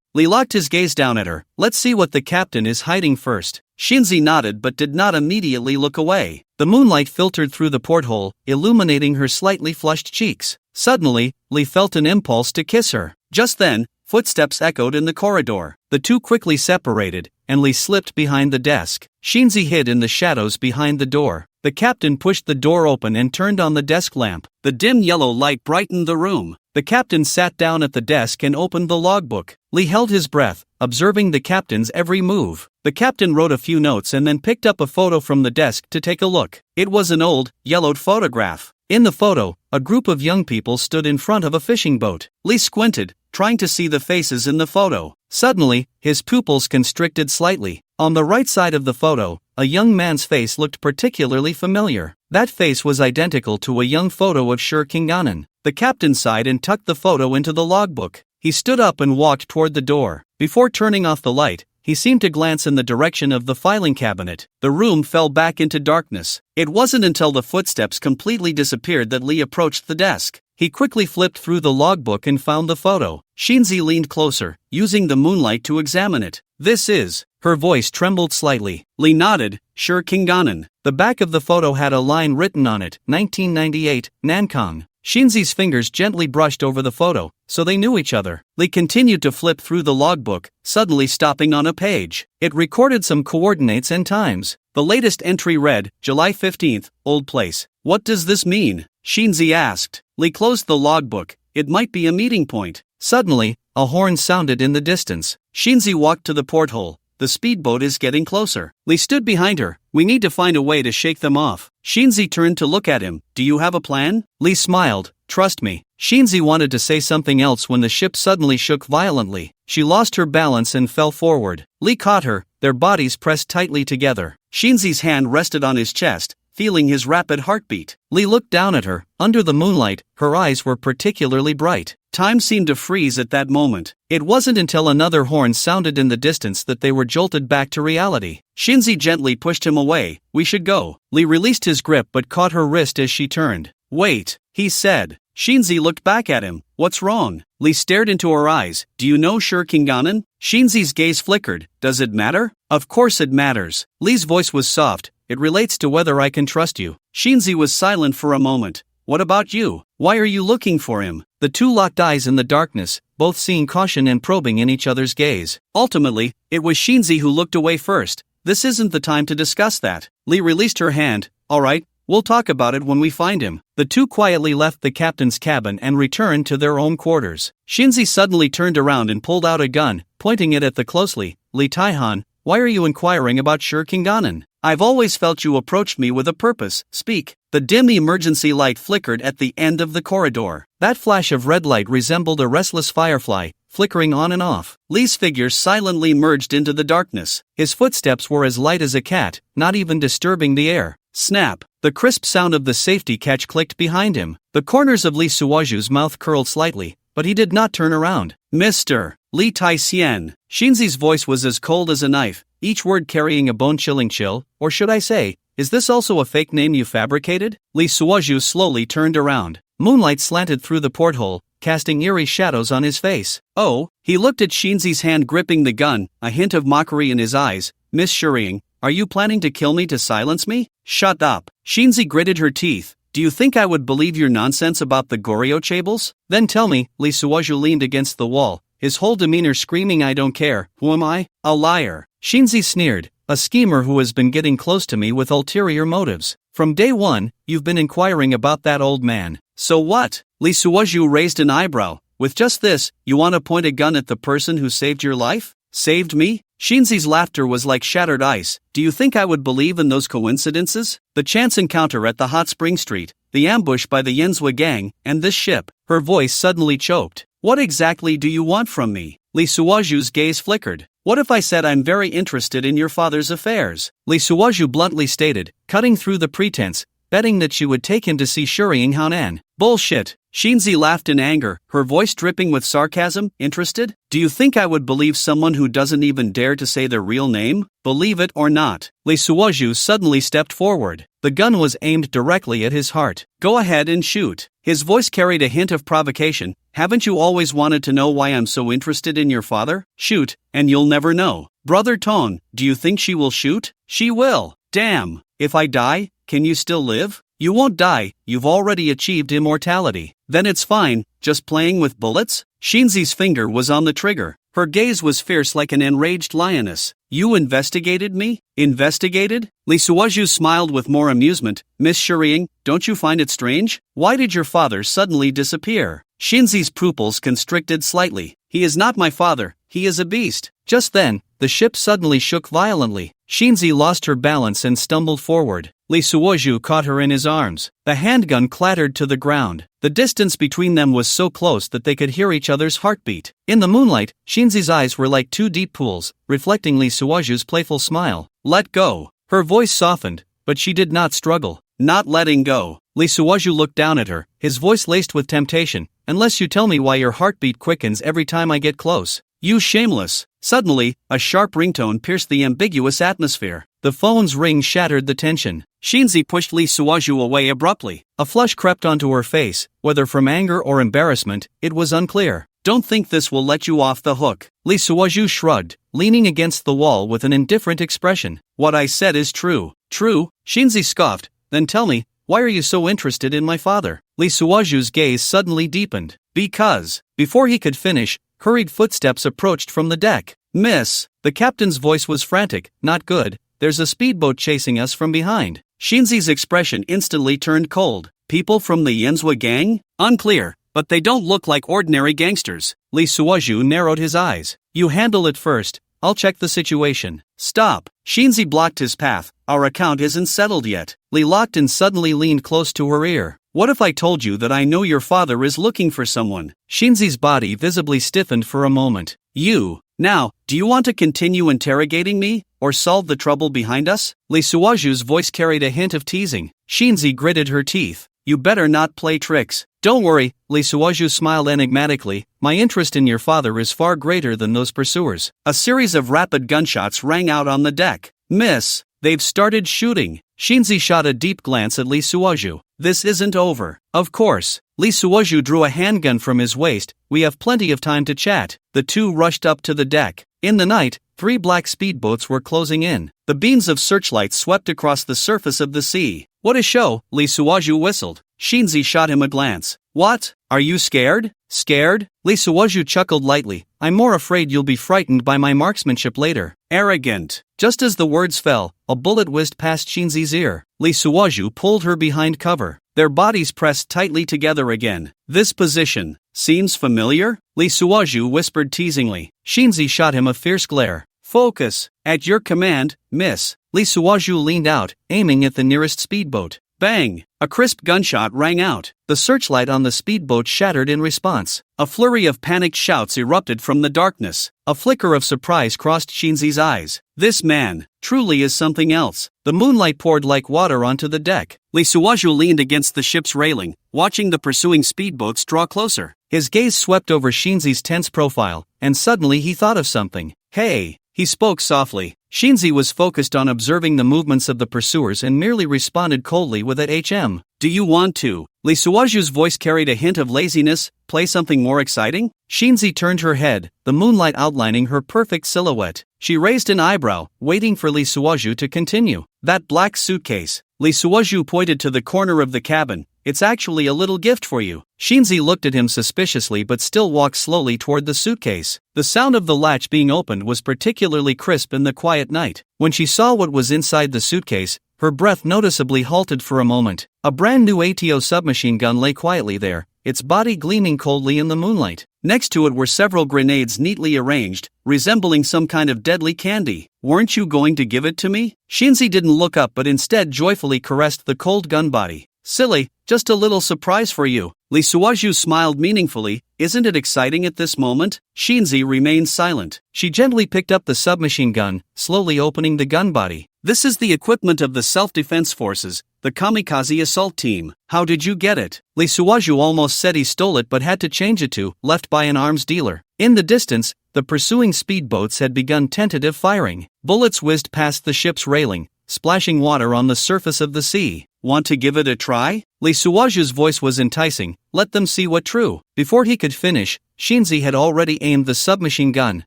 Lee locked his gaze down at her. "Let's see what the captain is hiding first." Shinzi nodded but did not immediately look away. The moonlight filtered through the porthole, illuminating her slightly flushed cheeks. Suddenly, Lee felt an impulse to kiss her. Just then, footsteps echoed in the corridor. The two quickly separated, and Lee slipped behind the desk. Shinzi hid in the shadows behind the door. The captain pushed the door open and turned on the desk lamp. The dim yellow light brightened the room. The captain sat down at the desk and opened the logbook. Lee held his breath, observing the captain's every move. The captain wrote a few notes and then picked up a photo from the desk to take a look. It was an old, yellowed photograph. In the photo, a group of young people stood in front of a fishing boat. Lee squinted, trying to see the faces in the photo. Suddenly, his pupils constricted slightly. On the right side of the photo, a young man's face looked particularly familiar. That face was identical to a young photo of Sher Kinganon. The captain sighed and tucked the photo into the logbook. He stood up and walked toward the door. Before turning off the light, he seemed to glance in the direction of the filing cabinet. The room fell back into darkness. It wasn't until the footsteps completely disappeared that Lee approached the desk. He quickly flipped through the logbook and found the photo. Shinzi leaned closer, using the moonlight to examine it. "This is..." Her voice trembled slightly. Lee nodded. "Sher Kinganon." The back of the photo had a line written on it, 1998, Nankang. Shinzi's fingers gently brushed over the photo, so they knew each other. Lee continued to flip through the logbook, suddenly stopping on a page. It recorded some coordinates and times. The latest entry read, July 15th, Old Place. "What does this mean?" Shinzi asked. Lee closed the logbook. "It might be a meeting point." Suddenly, a horn sounded in the distance. Shinzi walked to the porthole. "The speedboat is getting closer." Lee stood behind her. "We need to find a way to shake them off." Shinzi turned to look at him. "Do you have a plan?" Lee smiled. "Trust me." Shinzi wanted to say something else when the ship suddenly shook violently. She lost her balance and fell forward. Lee caught her, their bodies pressed tightly together. Shinzi's hand rested on his chest, feeling his rapid heartbeat. Lee looked down at her. Under the moonlight, her eyes were particularly bright. Time seemed to freeze at that moment. It wasn't until another horn sounded in the distance that they were jolted back to reality. Shinzi gently pushed him away. "We should go." Lee released his grip but caught her wrist as she turned. "Wait," he said. Shinzi looked back at him. "What's wrong?" Lee stared into her eyes. "Do you know Sher Kinganon?" Shinzi's gaze flickered. "Does it matter?" "Of course it matters." Lee's voice was soft. "It relates to whether I can trust you." Shinzi was silent for a moment. "What about you? Why are you looking for him?" The two locked eyes in the darkness, both seeing caution and probing in each other's gaze. Ultimately, it was Shinzi who looked away first. "This isn't the time to discuss that." Lee released her hand. "All right, we'll talk about it when we find him." The two quietly left the captain's cabin and returned to their own quarters. Shinzi suddenly turned around and pulled out a gun, pointing it at the closely. "Lee Taihan, why are you inquiring about Sher Kinganon? I've always felt you approached me with a purpose. Speak." The dim emergency light flickered at the end of the corridor. That flash of red light resembled a restless firefly, flickering on and off. Lee's figure silently merged into the darkness. His footsteps were as light as a cat, not even disturbing the air. Snap! The crisp sound of the safety catch clicked behind him. The corners of Lee Suoju's mouth curled slightly, but he did not turn around. Mr. Lee Tai-hsien. Shinzi's voice was as cold as a knife, each word carrying a bone-chilling chill, or should I say, is this also a fake name you fabricated? Lee Suoju slowly turned around. Moonlight slanted through the porthole, casting eerie shadows on his face. Oh, he looked at Shinzi's hand gripping the gun, a hint of mockery in his eyes. Miss Shuriing, are you planning to kill me to silence me? Shut up. Shinzi gritted her teeth. Do you think I would believe your nonsense about the Goryo chables? Then tell me. Lee Suoju leaned against the wall, his whole demeanor screaming I don't care. Who am I? A liar. Shinzi sneered. A schemer who has been getting close to me with ulterior motives. From day one, you've been inquiring about that old man. So what? Lee Suoju raised an eyebrow. With just this, you want to point a gun at the person who saved your life? Saved me? Shinzi's laughter was like shattered ice. Do you think I would believe in those coincidences? The chance encounter at the hot spring street, the ambush by the Yenzhua gang, and this ship. Her voice suddenly choked. What exactly do you want from me? Lee Suoju's gaze flickered. What if I said I'm very interested in your father's affairs? Lee Suoju bluntly stated, cutting through the pretense, betting that she would take him to see Shuriing Haonan. Bullshit. Shinzi laughed in anger, her voice dripping with sarcasm. Interested? Do you think I would believe someone who doesn't even dare to say their real name? Believe it or not. Lee Suoju suddenly stepped forward. The gun was aimed directly at his heart. Go ahead and shoot. His voice carried a hint of provocation. Haven't you always wanted to know why I'm so interested in your father? Shoot, and you'll never know. Brother Tone, do you think she will shoot? She will. Damn. If I die, can you still live? You won't die, you've already achieved immortality. Then it's fine, just playing with bullets? Shinzi's finger was on the trigger. Her gaze was fierce like an enraged lioness. You investigated me? Investigated? Lee Suoju smiled with more amusement. Miss Shuriing, don't you find it strange? Why did your father suddenly disappear? Shinzi's pupils constricted slightly. He is not my father, he is a beast. Just then, the ship suddenly shook violently. Shinzi lost her balance and stumbled forward. Lee Suoju caught her in his arms. The handgun clattered to the ground. The distance between them was so close that they could hear each other's heartbeat. In the moonlight, Shinzi's eyes were like two deep pools, reflecting Lee Suoju's playful smile. Let go. Her voice softened, but she did not struggle. Not letting go. Lee Suoju looked down at her, his voice laced with temptation. Unless you tell me why your heartbeat quickens every time I get close. You shameless. Suddenly, a sharp ringtone pierced the ambiguous atmosphere. The phone's ring shattered the tension. Shinzi pushed Lee Suoju away abruptly. A flush crept onto her face, whether from anger or embarrassment, it was unclear. Don't think this will let you off the hook. Lee Suoju shrugged, leaning against the wall with an indifferent expression. What I said is true. True? Shinzi scoffed. Then tell me, why are you so interested in my father? Lee Suoju's gaze suddenly deepened. Because. Before he could finish, hurried footsteps approached from the deck. Miss. The captain's voice was frantic. Not good. There's a speedboat chasing us from behind. Shinzi's expression instantly turned cold. People from the Yenzhua gang? Unclear, but they don't look like ordinary gangsters. Lee Suoju narrowed his eyes. You handle it first. I'll check the situation. Stop. Shinzi blocked his path. Our account isn't settled yet. Lee locked and suddenly leaned close to her ear. What if I told you that I know your father is looking for someone? Shinzi's body visibly stiffened for a moment. You. Now, do you want to continue interrogating me, or solve the trouble behind us? Lee Suoju's voice carried a hint of teasing. Shinzi gritted her teeth. You better not play tricks. Don't worry, Lee Suoju smiled enigmatically. My interest in your father is far greater than those pursuers. A series of rapid gunshots rang out on the deck. Miss, they've started shooting. Shinzi shot a deep glance at Lee Suoju. This isn't over. Of course. Lee Suoju drew a handgun from his waist. We have plenty of time to chat. The two rushed up to the deck. In the night, 3 black speedboats were closing in. The beams of searchlights swept across the surface of the sea. What a show, Lee Suoju whistled. Shinzi shot him a glance. What? Are you scared? Scared? Lee Suoju chuckled lightly. I'm more afraid you'll be frightened by my marksmanship later. Arrogant. Just as the words fell, a bullet whizzed past Shinzi's ear. Lee Suoju pulled her behind cover. Their bodies pressed tightly together again. This position seems familiar? Lee Suoju whispered teasingly. Shinzi shot him a fierce glare. Focus. At your command, miss. Lee Suoju leaned out, aiming at the nearest speedboat. Bang! A crisp gunshot rang out. The searchlight on the speedboat shattered in response. A flurry of panicked shouts erupted from the darkness. A flicker of surprise crossed Shinzi's eyes. This man, truly is something else. The moonlight poured like water onto the deck. Lee Suwaju leaned against the ship's railing, watching the pursuing speedboats draw closer. His gaze swept over Shinzi's tense profile, and suddenly he thought of something. Hey, he spoke softly. Shinzi was focused on observing the movements of the pursuers and merely responded coldly with an HM. Do you want to? Lee Suwaju's voice carried a hint of laziness. Play something more exciting? Shinzi turned her head, the moonlight outlining her perfect silhouette. She raised an eyebrow, waiting for Lee Suwaju to continue. That black suitcase. Lee Suwaju pointed to the corner of the cabin. It's actually a little gift for you. Shinzi looked at him suspiciously but still walked slowly toward the suitcase. The sound of the latch being opened was particularly crisp in the quiet night. When she saw what was inside the suitcase, her breath noticeably halted for a moment. A brand new ATO submachine gun lay quietly there, its body gleaming coldly in the moonlight. Next to it were several grenades neatly arranged, resembling some kind of deadly candy. Weren't you going to give it to me? Shinzi didn't look up but instead joyfully caressed the cold gun body. Silly, just a little surprise for you. Lee Suwaju smiled meaningfully. Isn't it exciting at this moment? Shinzi remained silent. She gently picked up the submachine gun, slowly opening the gun body. This is the equipment of the self-defense forces, the kamikaze assault team. How did you get it? Lee Suwaju almost said he stole it but had to change it to, left by an arms dealer. In the distance, the pursuing speedboats had begun tentative firing. Bullets whizzed past the ship's railing, splashing water on the surface of the sea. Want to give it a try? Lee Suwaju's voice was enticing. Let them see what true. Before he could finish, Shinzi had already aimed the submachine gun.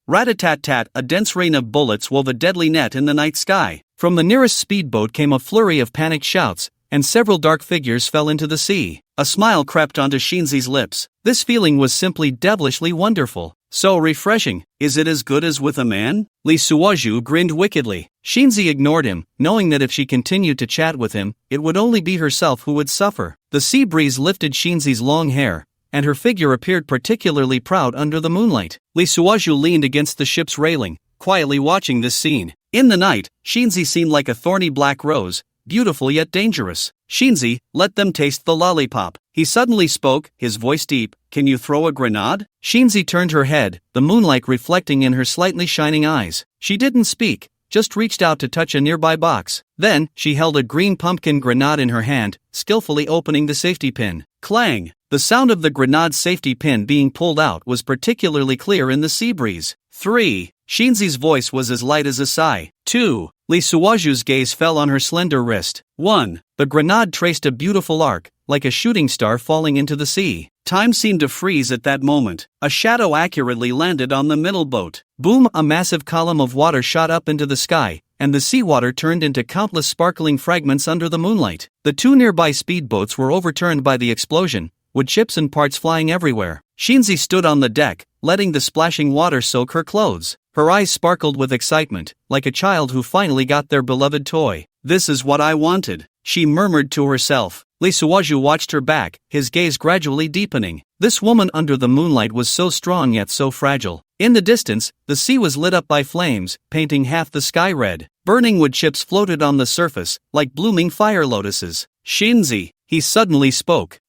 Rat-a-tat-tat, a dense rain of bullets wove a deadly net in the night sky. From the nearest speedboat came a flurry of panicked shouts, and several dark figures fell into the sea. A smile crept onto Shinzi's lips. This feeling was simply devilishly wonderful. So refreshing. Is it as good as with a man? Lee Suwaju grinned wickedly. Shinzi ignored him, knowing that if she continued to chat with him, it would only be herself who would suffer. The sea breeze lifted Shinzi's long hair, and her figure appeared particularly proud under the moonlight. Lee Suwaju leaned against the ship's railing, quietly watching this scene. In the night, Shinzi seemed like a thorny black rose, beautiful yet dangerous. Shinzi, let them taste the lollipop. He suddenly spoke, his voice deep. Can you throw a grenade? Shinzi turned her head, the moonlight reflecting in her slightly shining eyes. She didn't speak, just reached out to touch a nearby box. Then, she held a green pumpkin grenade in her hand, skillfully opening the safety pin. Clang! The sound of the grenade's safety pin being pulled out was particularly clear in the sea breeze. 3. Shinzi's voice was as light as a sigh. 2. Lee Suwaju's gaze fell on her slender wrist. 1. The grenade traced a beautiful arc, like a shooting star falling into the sea. Time seemed to freeze at that moment. A shadow accurately landed on the middle boat. Boom! A massive column of water shot up into the sky, and the seawater turned into countless sparkling fragments under the moonlight. The two nearby speedboats were overturned by the explosion, wood chips and parts flying everywhere. Shinzi stood on the deck, letting the splashing water soak her clothes. Her eyes sparkled with excitement, like a child who finally got their beloved toy. This is what I wanted, she murmured to herself. Lee Suwaju watched her back, his gaze gradually deepening. This woman under the moonlight was so strong yet so fragile. In the distance, the sea was lit up by flames, painting half the sky red. Burning wood chips floated on the surface, like blooming fire lotuses. Shinzi, he suddenly spoke.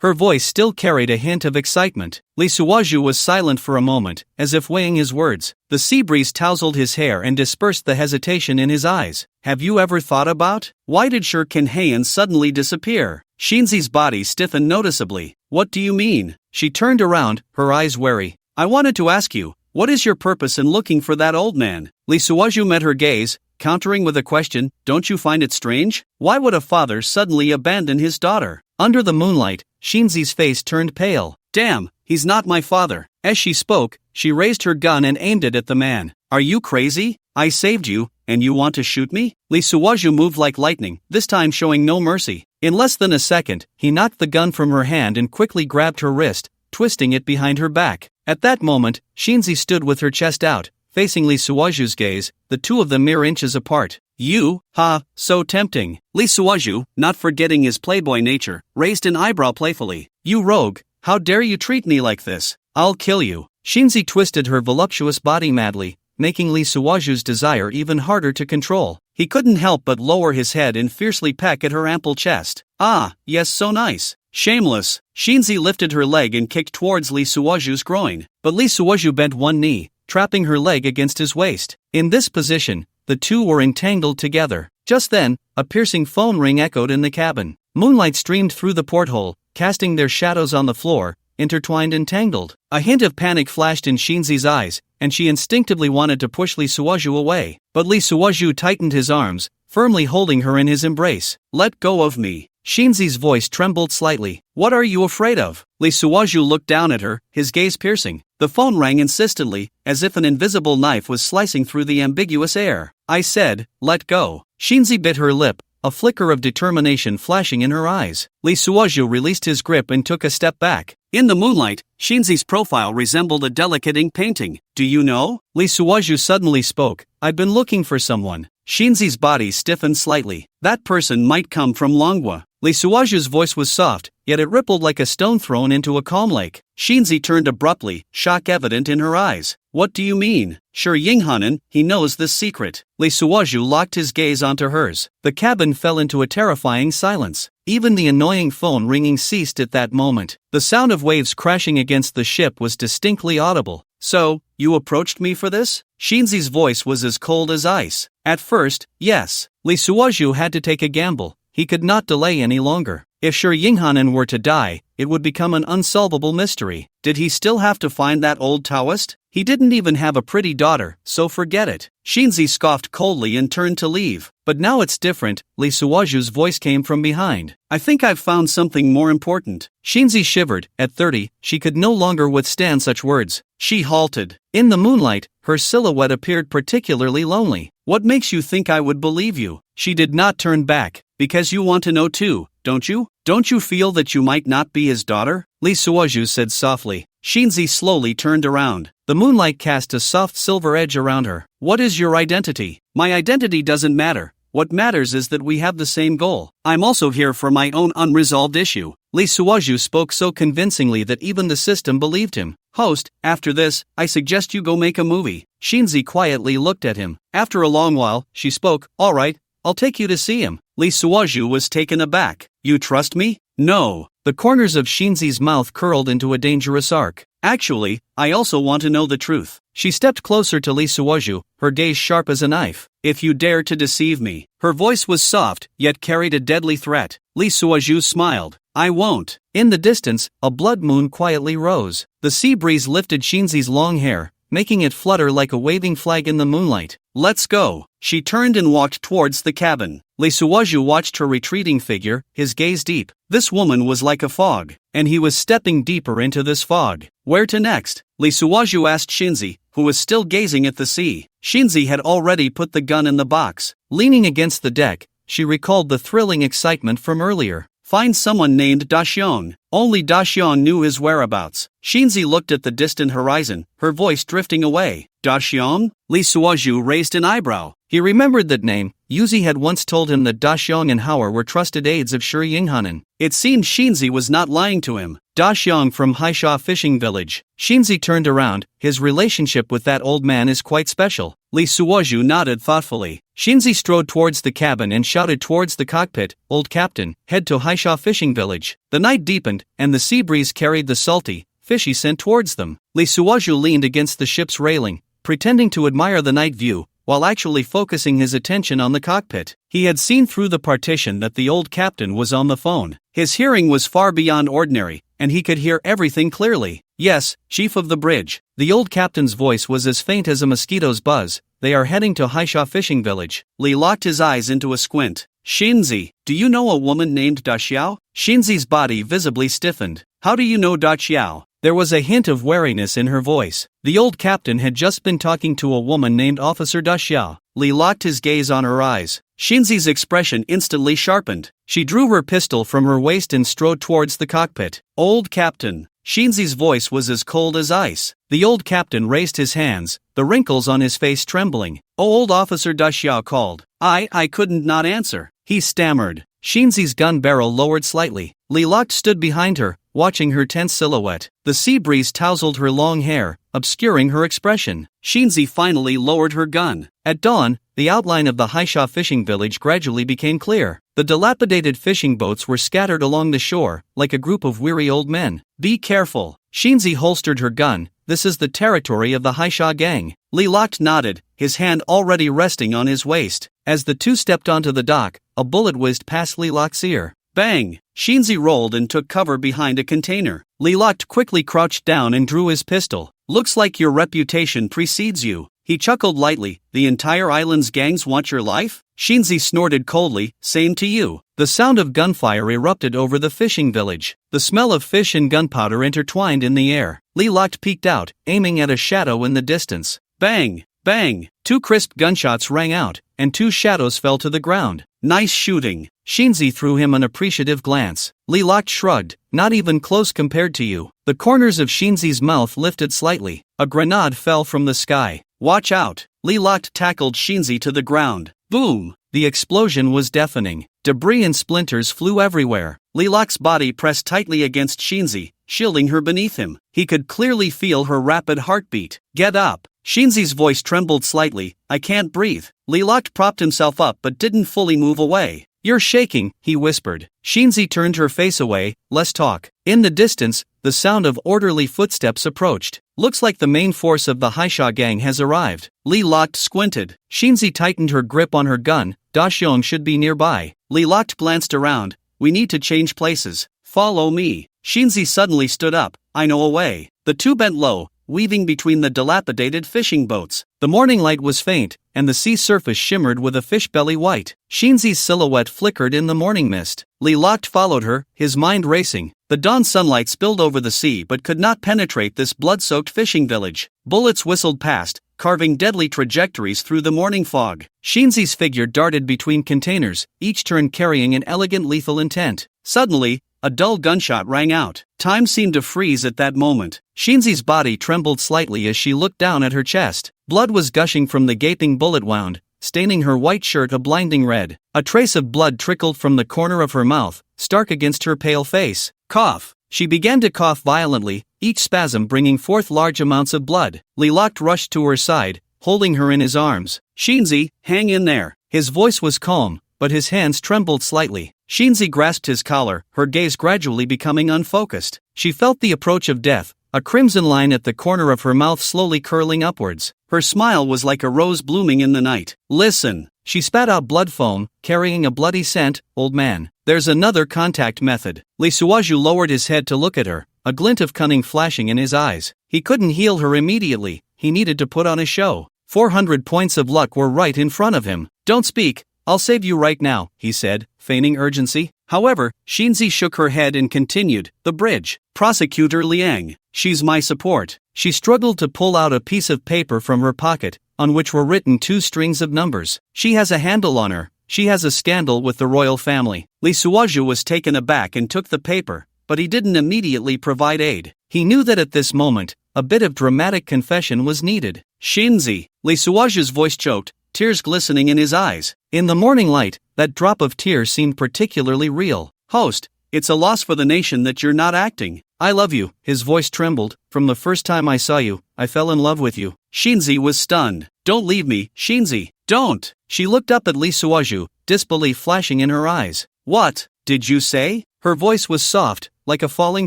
Her voice still carried a hint of excitement. Lee Suwaju was silent for a moment, as if weighing his words. The sea breeze tousled his hair and dispersed the hesitation in his eyes. Have you ever thought about? Why did Shurkenhayan suddenly disappear? Shinzi's body stiffened noticeably. What do you mean? She turned around, her eyes wary. I wanted to ask you, what is your purpose in looking for that old man? Lee Suwaju met her gaze, countering with a question. Don't you find it strange? Why would a father suddenly abandon his daughter? Under the moonlight, Shinzi's face turned pale. Damn, he's not my father. As she spoke, she raised her gun and aimed it at the man. Are you crazy? I saved you, and you want to shoot me? Lee Suwaju moved like lightning, this time showing no mercy. In less than a second, he knocked the gun from her hand and quickly grabbed her wrist, twisting it behind her back. At that moment, Shinzi stood with her chest out, facing Lee Suwaju's gaze, the two of them mere inches apart. You? Ha, so tempting. Lee Suwaju, not forgetting his playboy nature, raised an eyebrow playfully. You rogue, how dare you treat me like this? I'll kill you. Shinzi twisted her voluptuous body madly, making Lee Suwaju's desire even harder to control. He couldn't help but lower his head and fiercely peck at her ample chest. Ah, yes, so nice. Shameless. Shinzi lifted her leg and kicked towards Lee Suwaju's groin, but Lee Suwaju bent one knee, trapping her leg against his waist. In this position, the two were entangled together. Just then, a piercing phone ring echoed in the cabin. Moonlight streamed through the porthole, casting their shadows on the floor, intertwined and tangled. A hint of panic flashed in Shinzi's eyes, and she instinctively wanted to push Lee Suwaju away. But Lee Suwaju tightened his arms, firmly holding her in his embrace. Let go of me. Shinzi's voice trembled slightly. What are you afraid of? Lee Suwaju looked down at her, his gaze piercing. The phone rang insistently, as if an invisible knife was slicing through the ambiguous air. I said, let go. Shinzi bit her lip, a flicker of determination flashing in her eyes. Lee Suwaju released his grip and took a step back. In the moonlight, Shinzi's profile resembled a delicate ink painting. Do you know? Lee Suwaju suddenly spoke. I've been looking for someone. Shinzi's body stiffened slightly. That person might come from Manhwa. Lee Suwaju's voice was soft, yet it rippled like a stone thrown into a calm lake. Shinzi turned abruptly, shock evident in her eyes. What do you mean? Sure Yinghanen, he knows this secret. Lee Suwaju locked his gaze onto hers. The cabin fell into a terrifying silence. Even the annoying phone ringing ceased at that moment. The sound of waves crashing against the ship was distinctly audible. So, you approached me for this? Shinzi's voice was as cold as ice. At first, yes. Lee Suwaju had to take a gamble. He could not delay any longer. If Sure Yinghanen were to die, it would become an unsolvable mystery. Did he still have to find that old Taoist? He didn't even have a pretty daughter, so forget it. Shinzi scoffed coldly and turned to leave. But now it's different, Lee Suwaju's voice came from behind. I think I've found something more important. Shinzi shivered. At 30, she could no longer withstand such words. She halted. In the moonlight, her silhouette appeared particularly lonely. What makes you think I would believe you? She did not turn back. Because you want to know too, don't you? Don't you feel that you might not be his daughter? Lee Suwaju said softly. Shinzi slowly turned around. The moonlight cast a soft silver edge around her. What is your identity? My identity doesn't matter. What matters is that we have the same goal. I'm also here for my own unresolved issue. Lee Suwaju spoke so convincingly that even the system believed him. Host, after this, I suggest you go make a movie. Shinzi quietly looked at him. After a long while, she spoke. All right, I'll take you to see him. Lee Suwaju was taken aback. You trust me? No. The corners of Shinzi's mouth curled into a dangerous arc. Actually, I also want to know the truth. She stepped closer to Lee Suwaju, her gaze sharp as a knife. If you dare to deceive me. Her voice was soft, yet carried a deadly threat. Lee Suwaju smiled. I won't. In the distance, a blood moon quietly rose. The sea breeze lifted Shinzi's long hair, making it flutter like a waving flag in the moonlight. Let's go. She turned and walked towards the cabin. Lee Suwaju watched her retreating figure, his gaze deep. This woman was like a fog, and he was stepping deeper into this fog. Where to next? Lee Suwaju asked Shinzi, who was still gazing at the sea. Shinzi had already put the gun in the box. Leaning against the deck, she recalled the thrilling excitement from earlier. Find someone named Daxiong. Only Daxiong knew his whereabouts. Shinzi looked at the distant horizon, her voice drifting away. Daxiong? Lee Suwaju raised an eyebrow. He remembered that name. Yuzi had once told him that Daxiong and Hauer were trusted aides of Sure Yinghanen. It seemed Shinzi was not lying to him. Daxiong from Haisha fishing village. Shinzi turned around. His relationship with that old man is quite special. Lee Suwaju nodded thoughtfully. Shinzi strode towards the cabin and shouted towards the cockpit, Old Captain, head to Haisha fishing village. The night deepened, and the sea breeze carried the salty, fishy scent towards them. Lee Suwaju leaned against the ship's railing, pretending to admire the night view, while actually focusing his attention on the cockpit. He had seen through the partition that the old captain was on the phone. His hearing was far beyond ordinary, and he could hear everything clearly. Yes, chief of the bridge. The old captain's voice was as faint as a mosquito's buzz. They are heading to Haisha fishing village. Lee locked his eyes into a squint. Shinzi, do you know a woman named Da Xiao? Shinzi's body visibly stiffened. How do you know Da Xiao? There was a hint of wariness in her voice. The old captain had just been talking to a woman named Officer Da Xiao. Lee locked his gaze on her eyes. Shinzi's expression instantly sharpened. She drew her pistol from her waist and strode towards the cockpit. Old captain. Shinzi's voice was as cold as ice. The old captain raised his hands, the wrinkles on his face trembling. Old Officer Da Xiao called. I couldn't not answer. He stammered. Shinzi's gun barrel lowered slightly. Lee Locked stood behind her, watching her tense silhouette. The sea breeze tousled her long hair, obscuring her expression. Shinzi finally lowered her gun. At dawn, the outline of the Haisha fishing village gradually became clear. The dilapidated fishing boats were scattered along the shore, like a group of weary old men. Be careful. Shinzi holstered her gun. This is the territory of the Haisha gang. Lilac nodded, his hand already resting on his waist. As the two stepped onto the dock, a bullet whizzed past Lilac's ear. Bang! Shinzi rolled and took cover behind a container. Lilac quickly crouched down and drew his pistol. Looks like your reputation precedes you. He chuckled lightly. The entire island's gangs want your life? Shinzi snorted coldly. Same to you. The sound of gunfire erupted over the fishing village. The smell of fish and gunpowder intertwined in the air. Lilac peeked out, aiming at a shadow in the distance. Bang! Bang! 2 crisp gunshots rang out, and 2 shadows fell to the ground. Nice shooting. Shinzi threw him an appreciative glance. Lilac shrugged. Not even close compared to you. The corners of Shinzi's mouth lifted slightly. A grenade fell from the sky. Watch out. Lilac tackled Shinzi to the ground. Boom! The explosion was deafening. Debris and splinters flew everywhere. Lilac's body pressed tightly against Shinzi, shielding her beneath him. He could clearly feel her rapid heartbeat. Get up. Shinzi's voice trembled slightly. I can't breathe. Lilac propped himself up but didn't fully move away. You're shaking, he whispered. Shinzi turned her face away. Less talk. In the distance, the sound of orderly footsteps approached. Looks like the main force of the Haisha gang has arrived. Lilac squinted. Shinzi tightened her grip on her gun. Daxiong should be nearby. Lilac glanced around. We need to change places. Follow me. Shinzi suddenly stood up. I know a way. The two bent low, weaving between the dilapidated fishing boats. The morning light was faint, and the sea surface shimmered with a fish belly white. Shinzi's silhouette flickered in the morning mist. Lilac followed her, his mind racing. The dawn sunlight spilled over the sea but could not penetrate this blood-soaked fishing village. Bullets whistled past, carving deadly trajectories through the morning fog. Shinzi's figure darted between containers, each turn carrying an elegant lethal intent. Suddenly, a dull gunshot rang out. Time seemed to freeze at that moment. Shinzi's body trembled slightly as she looked down at her chest. Blood was gushing from the gaping bullet wound, staining her white shirt a blinding red. A trace of blood trickled from the corner of her mouth, stark against her pale face. Cough. She began to cough violently, each spasm bringing forth large amounts of blood. Lilac rushed to her side, holding her in his arms. Shinzi, hang in there. His voice was calm, but his hands trembled slightly. Shinzi grasped his collar, her gaze gradually becoming unfocused. She felt the approach of death, a crimson line at the corner of her mouth slowly curling upwards. Her smile was like a rose blooming in the night. Listen. She spat out blood foam, carrying a bloody scent. Old man, there's another contact method. Li Suaju lowered his head to look at her, a glint of cunning flashing in his eyes. He couldn't heal her immediately, he needed to put on a show. 400 points of luck were right in front of him. Don't speak, I'll save you right now, he said, feigning urgency. However, Shinzi shook her head and continued, the bridge. Prosecutor Liang, she's my support. She struggled to pull out a piece of paper from her pocket, on which were written 2 strings of numbers. She has a handle on her. She has a scandal with the royal family. Li Suaju was taken aback and took the paper, but he didn't immediately provide aid. He knew that at this moment, a bit of dramatic confession was needed. Shinzi, Li Suaju's voice choked, tears glistening in his eyes. In the morning light, that drop of tears seemed particularly real. Host, it's a loss for the nation that you're not acting. I love you, his voice trembled. From the first time I saw you, I fell in love with you. Shinzi was stunned. Don't leave me, Shinzi, don't. She looked up at Li Suaju, disbelief flashing in her eyes. What did you say? Her voice was soft, like a falling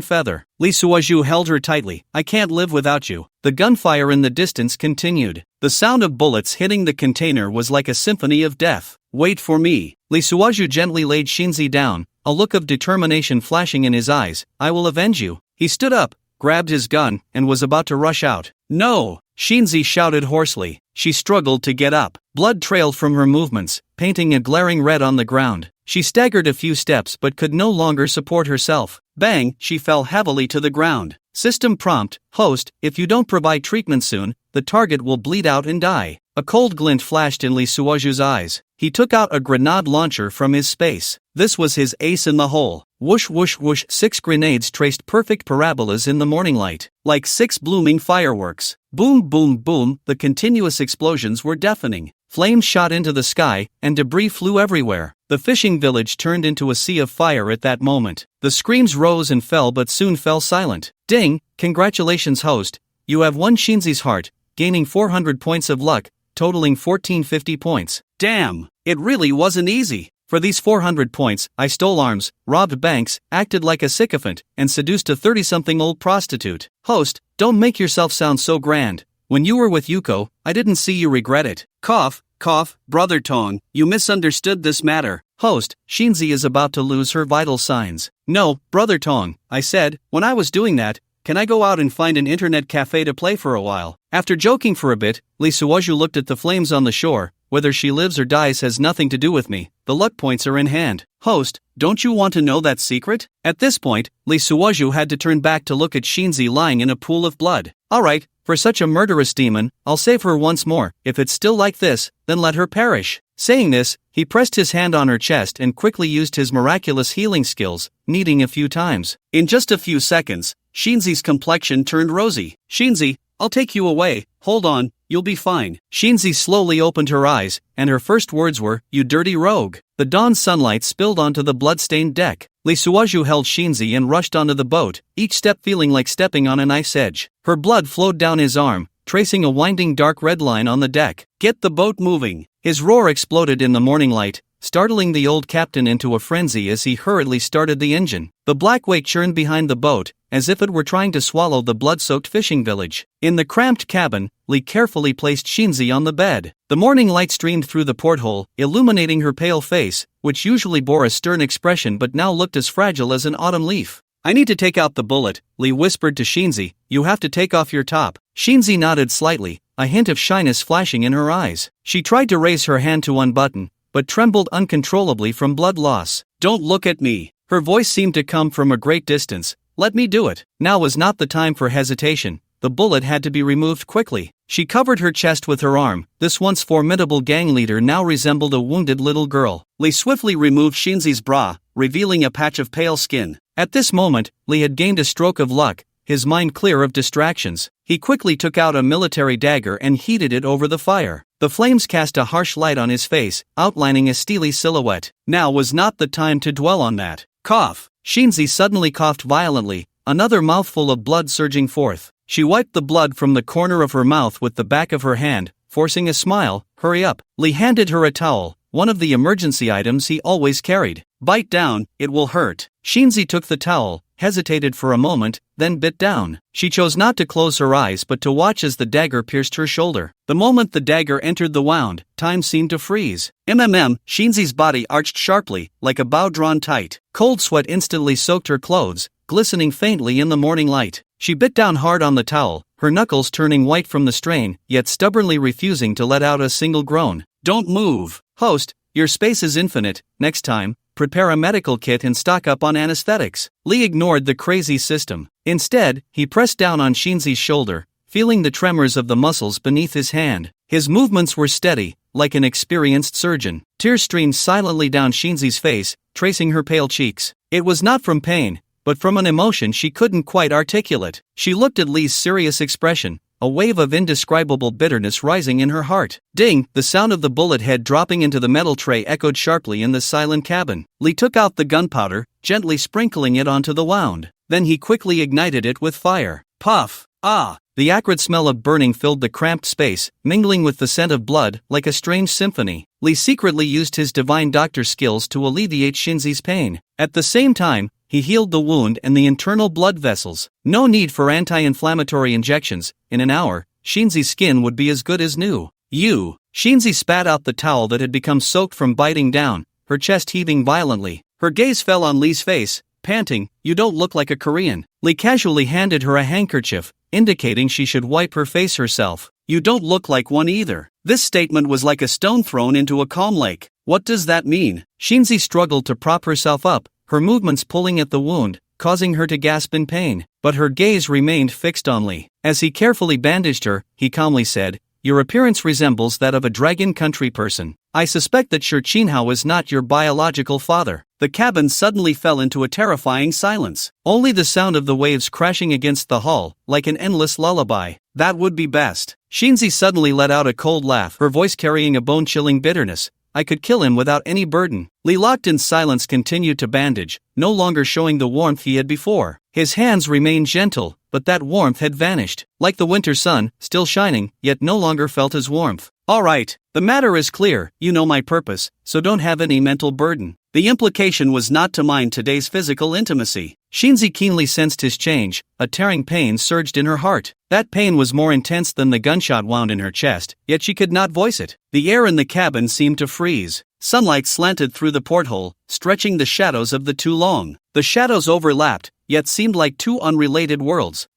feather. Li Suaju held her tightly. I can't live without you. The gunfire in the distance continued. The sound of bullets hitting the container was like a symphony of death. Wait for me. Li Suaju gently laid Shinzi down, a look of determination flashing in his eyes. I will avenge you. He stood up, grabbed his gun, and was about to rush out. No! Shinzi shouted hoarsely. She struggled to get up. Blood trailed from her movements, painting a glaring red on the ground. She staggered a few steps but could no longer support herself. Bang! She fell heavily to the ground. System prompt, host, if you don't provide treatment soon, the target will bleed out and die. A cold glint flashed in Li Suaju's eyes. He took out a grenade launcher from his space. This was his ace in the hole. Whoosh whoosh whoosh, 6 grenades traced perfect parabolas in the morning light. Like 6 blooming fireworks. Boom boom boom, the continuous explosions were deafening. Flames shot into the sky, and debris flew everywhere. The fishing village turned into a sea of fire at that moment. The screams rose and fell but soon fell silent. Ding! Congratulations, host. You have won Shinzi's heart, gaining 400 points of luck, totaling 1450 points. Damn, it really wasn't easy. For these 400 points, I stole arms, robbed banks, acted like a sycophant, and seduced a 30-something old prostitute. Host, don't make yourself sound so grand. When you were with Yuko, I didn't see you regret it. Cough, cough, Brother Tong, you misunderstood this matter. Host, Shinzi is about to lose her vital signs. No, Brother Tong, I said, when I was doing that, can I go out and find an internet cafe to play for a while? After joking for a bit, Lee Suoju looked at the flames on the shore. Whether she lives or dies has nothing to do with me. The luck points are in hand. Host, don't you want to know that secret? At this point, Lee Suoju had to turn back to look at Shinzi lying in a pool of blood. Alright, for such a murderous demon, I'll save her once more. If it's still like this, then let her perish. Saying this, he pressed his hand on her chest and quickly used his miraculous healing skills, kneading a few times. In just a few seconds, Shinzi's complexion turned rosy. Shinzi, I'll take you away. Hold on, you'll be fine. Shinzi slowly opened her eyes, and her first words were, "You dirty rogue." The dawn sunlight spilled onto the blood-stained deck. Lee Suoju held Shinzi and rushed onto the boat, each step feeling like stepping on a knife's edge. Her blood flowed down his arm, tracing a winding dark red line on the deck. Get the boat moving. His roar exploded in the morning light, startling the old captain into a frenzy as he hurriedly started the engine. The black wake churned behind the boat, as if it were trying to swallow the blood-soaked fishing village. In the cramped cabin, Lee carefully placed Shinzi on the bed. The morning light streamed through the porthole, illuminating her pale face, which usually bore a stern expression but now looked as fragile as an autumn leaf. I need to take out the bullet, Lee whispered to Shinzi. You have to take off your top. Shinzi nodded slightly, a hint of shyness flashing in her eyes. She tried to raise her hand to unbutton, but trembled uncontrollably from blood loss. Don't look at me. Her voice seemed to come from a great distance. Let me do it. Now was not the time for hesitation. The bullet had to be removed quickly. She covered her chest with her arm. This once formidable gang leader now resembled a wounded little girl. Lee swiftly removed Shinzi's bra, revealing a patch of pale skin. At this moment, Lee had gained a stroke of luck, his mind clear of distractions. He quickly took out a military dagger and heated it over the fire. The flames cast a harsh light on his face, outlining a steely silhouette. Now was not the time to dwell on that. Cough. Shinzi suddenly coughed violently, another mouthful of blood surging forth. She wiped the blood from the corner of her mouth with the back of her hand, forcing a smile. Hurry up. Lee handed her a towel, one of the emergency items he always carried. Bite down, it will hurt. Shinzi took the towel, hesitated for a moment, then bit down. She chose not to close her eyes but to watch as the dagger pierced her shoulder. The moment the dagger entered the wound, time seemed to freeze. Shinzi's body arched sharply, like a bow drawn tight. Cold sweat instantly soaked her clothes, glistening faintly in the morning light. She bit down hard on the towel, her knuckles turning white from the strain, yet stubbornly refusing to let out a single groan. Don't move. Host, your space is infinite. Next time, prepare a medical kit and stock up on anesthetics. Lee ignored the crazy system. Instead, he pressed down on Shinzi's shoulder, feeling the tremors of the muscles beneath his hand. His movements were steady, like an experienced surgeon. Tears streamed silently down Shinzi's face, tracing her pale cheeks. It was not from pain, but from an emotion she couldn't quite articulate. She looked at Lee's serious expression, a wave of indescribable bitterness rising in her heart. Ding! The sound of the bullet head dropping into the metal tray echoed sharply in the silent cabin. Lee took out the gunpowder, gently sprinkling it onto the wound. Then he quickly ignited it with fire. Puff! Ah! The acrid smell of burning filled the cramped space, mingling with the scent of blood, like a strange symphony. Lee secretly used his divine doctor skills to alleviate Shinzi's pain. At the same time, he healed the wound and the internal blood vessels. No need for anti-inflammatory injections. In an hour, Shinzi's skin would be as good as new. You! Shinzi spat out the towel that had become soaked from biting down, her chest heaving violently. Her gaze fell on Lee's face, panting, "You don't look like a Korean." Lee casually handed her a handkerchief, indicating she should wipe her face herself. "You don't look like one either." This statement was like a stone thrown into a calm lake. What does that mean? Shinzi struggled to prop herself up, her movements pulling at the wound, causing her to gasp in pain. But her gaze remained fixed on Lee. As he carefully bandaged her, he calmly said, "Your appearance resembles that of a Dragon Country person. I suspect that Shur Chinhao is not your biological father." the cabin suddenly fell into a terrifying silence. Only the sound of the waves crashing against the hull, like an endless lullaby. That would be best. Shinzi suddenly let out a cold laugh, her voice carrying a bone-chilling bitterness. I could kill him without any burden. Lee, locked in silence, continued to bandage, no longer showing the warmth he had before. His hands remained gentle, but that warmth had vanished. Like the winter sun, still shining, yet no longer felt his warmth. All right, the matter is clear, you know my purpose, so don't have any mental burden. The implication was not to mind today's physical intimacy. Shinzi keenly sensed his change, a tearing pain surged in her heart. That pain was more intense than the gunshot wound in her chest, yet she could not voice it. The air in the cabin seemed to freeze. Sunlight slanted through the porthole, stretching the shadows of the two long. The shadows overlapped, yet seemed like two unrelated worlds.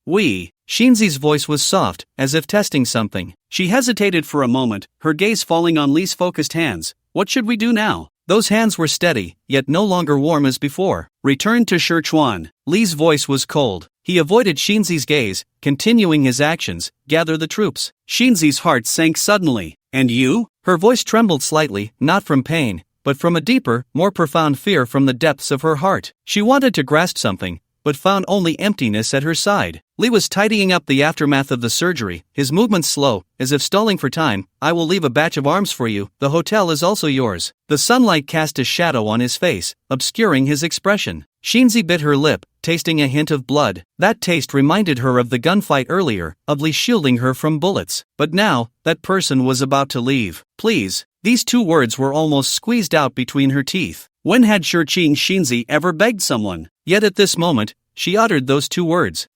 Shinzi's voice was soft, as if testing something. She hesitated for a moment, her gaze falling on Lee's focused hands. What should we do now? Those hands were steady, yet no longer warm as before. Return to Sichuan. Lee's voice was cold. He avoided Shinzi's gaze, continuing his actions, gather the troops. Shinzi's heart sank suddenly. And you? Her voice trembled slightly, not from pain, but from a deeper, more profound fear from the depths of her heart. She wanted to grasp something, but found only emptiness at her side. Lee was tidying up the aftermath of the surgery, his movements slow, as if stalling for time. I will leave a batch of arms for you, the hotel is also yours. The sunlight cast a shadow on his face, obscuring his expression. Shinzi bit her lip, tasting a hint of blood. That taste reminded her of the gunfight earlier, of Lee shielding her from bullets. But now, that person was about to leave. Please. These two words were almost squeezed out between her teeth. When had Shinzi ever begged someone? Yet at this moment, she uttered those two words.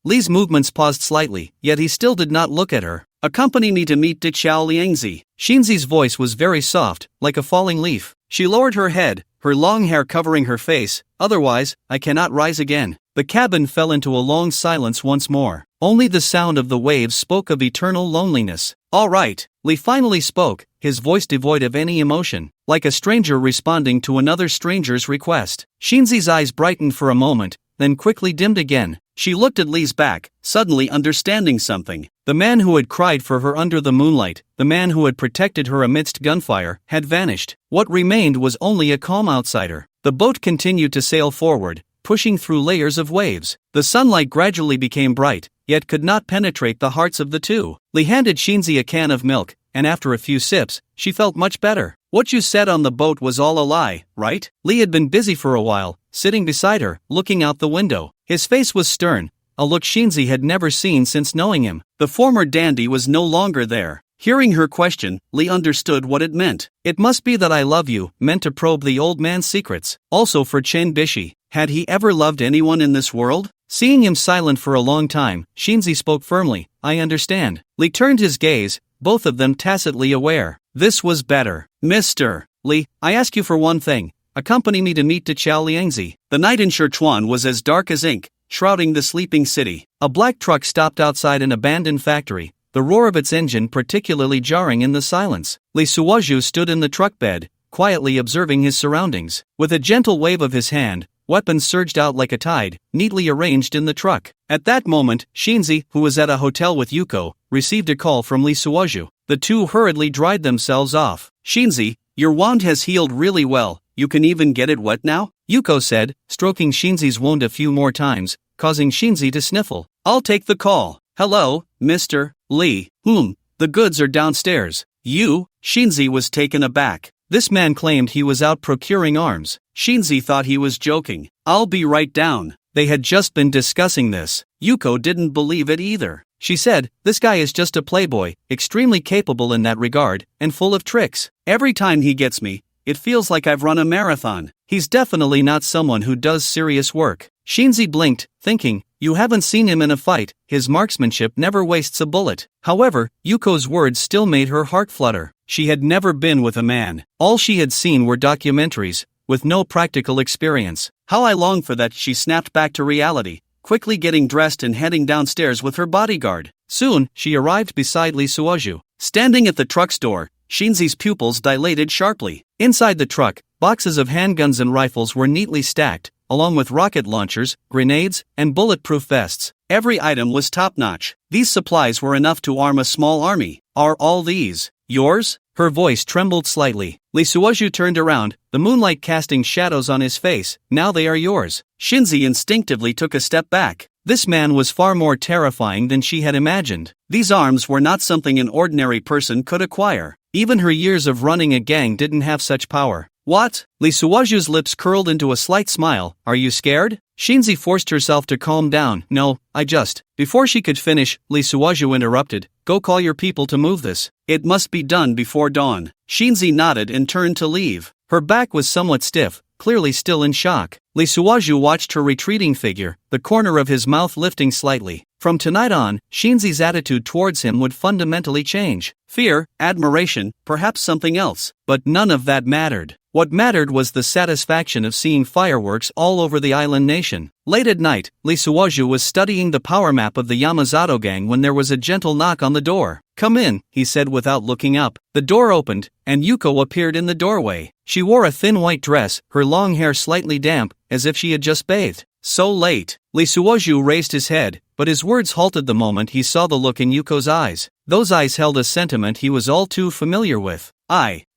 Lee's movements paused slightly, yet he still did not look at her. Accompany me to meet De Chao Liangzi. Shinzi's voice was very soft, like a falling leaf. She lowered her head, her long hair covering her face. Otherwise, I cannot rise again. The cabin fell into a long silence once more. Only the sound of the waves spoke of eternal loneliness. All right, Lee finally spoke, his voice devoid of any emotion, like a stranger responding to another stranger's request. Shinzi's eyes brightened for a moment, then quickly dimmed again. She looked at Lee's back, suddenly understanding something. The man who had cried for her under the moonlight, the man who had protected her amidst gunfire, had vanished. What remained was only a calm outsider. The boat continued to sail forward, pushing through layers of waves. The sunlight gradually became bright, yet could not penetrate the hearts of the two. Lee handed Shinzi a can of milk, and after a few sips, she felt much better. What you said on the boat was all a lie, right? Lee had been busy for a while, sitting beside her, looking out the window. His face was stern, a look Shinzi had never seen since knowing him. The former dandy was no longer there. Hearing her question, Lee understood what it meant. It must be that I love you, meant to probe the old man's secrets. Also for Chen Bishi, had he ever loved anyone in this world? Seeing him silent for a long time, Shinzi spoke firmly. I understand. Lee turned his gaze, both of them tacitly aware. This was better. Mr. Lee, I ask you for one thing. Accompany me to meet De Chao Liangzi. The night in Sichuan was as dark as ink, shrouding the sleeping city. A black truck stopped outside an abandoned factory, the roar of its engine particularly jarring in the silence. Lee Suozhu stood in the truck bed, quietly observing his surroundings. With a gentle wave of his hand, weapons surged out like a tide, neatly arranged in the truck. At that moment, Shinzi, who was at a hotel with Yuko, received a call from Lee Suozhu. The two hurriedly dried themselves off. Shinzi, your wound has healed really well. You can even get it wet now? Yuko said, stroking Shinzi's wound a few more times, causing Shinzi to sniffle. I'll take the call. Hello, Mr. Lee. The goods are downstairs. Shinzi was taken aback. This man claimed he was out procuring arms. Shinzi thought he was joking. I'll be right down. They had just been discussing this. Yuko didn't believe it either. She said, this guy is just a playboy, extremely capable in that regard, and full of tricks. Every time he gets me, it feels like I've run a marathon. He's definitely not someone who does serious work. Shinzi blinked, thinking, you haven't seen him in a fight, his marksmanship never wastes a bullet. However, Yuko's words still made her heart flutter. She had never been with a man. All she had seen were documentaries, with no practical experience. How I longed for that. She snapped back to reality, quickly getting dressed and heading downstairs with her bodyguard. Soon, she arrived beside Lee Suozhu. Standing at the truck's door, Shinzi's pupils dilated sharply. Inside the truck, boxes of handguns and rifles were neatly stacked, along with rocket launchers, grenades, and bulletproof vests. Every item was top-notch. These supplies were enough to arm a small army. Are all these yours? Her voice trembled slightly. Lee Suozhu turned around, the moonlight casting shadows on his face. Now they are yours. Shinzi instinctively took a step back. This man was far more terrifying than she had imagined. These arms were not something an ordinary person could acquire. Even her years of running a gang didn't have such power. What? Lee Suozhu's lips curled into a slight smile. Are you scared? Shinzi forced herself to calm down. No, I just. Before she could finish, Lee Suozhu interrupted. Go call your people to move this. It must be done before dawn. Shinzi nodded and turned to leave. Her back was somewhat stiff, clearly still in shock. Lee Suozhu watched her retreating figure, the corner of his mouth lifting slightly. From tonight on, Shinzi's attitude towards him would fundamentally change. Fear, admiration, perhaps something else. But none of that mattered. What mattered was the satisfaction of seeing fireworks all over the island nation. Late at night, Lee Suozhu was studying the power map of the Yamazato gang when there was a gentle knock on the door. Come in, he said without looking up. The door opened, and Yuko appeared in the doorway. She wore a thin white dress, her long hair slightly damp, as if she had just bathed. So late. Lee Suozhu raised his head, but his words halted the moment he saw the look in Yuko's eyes. Those eyes held a sentiment he was all too familiar with.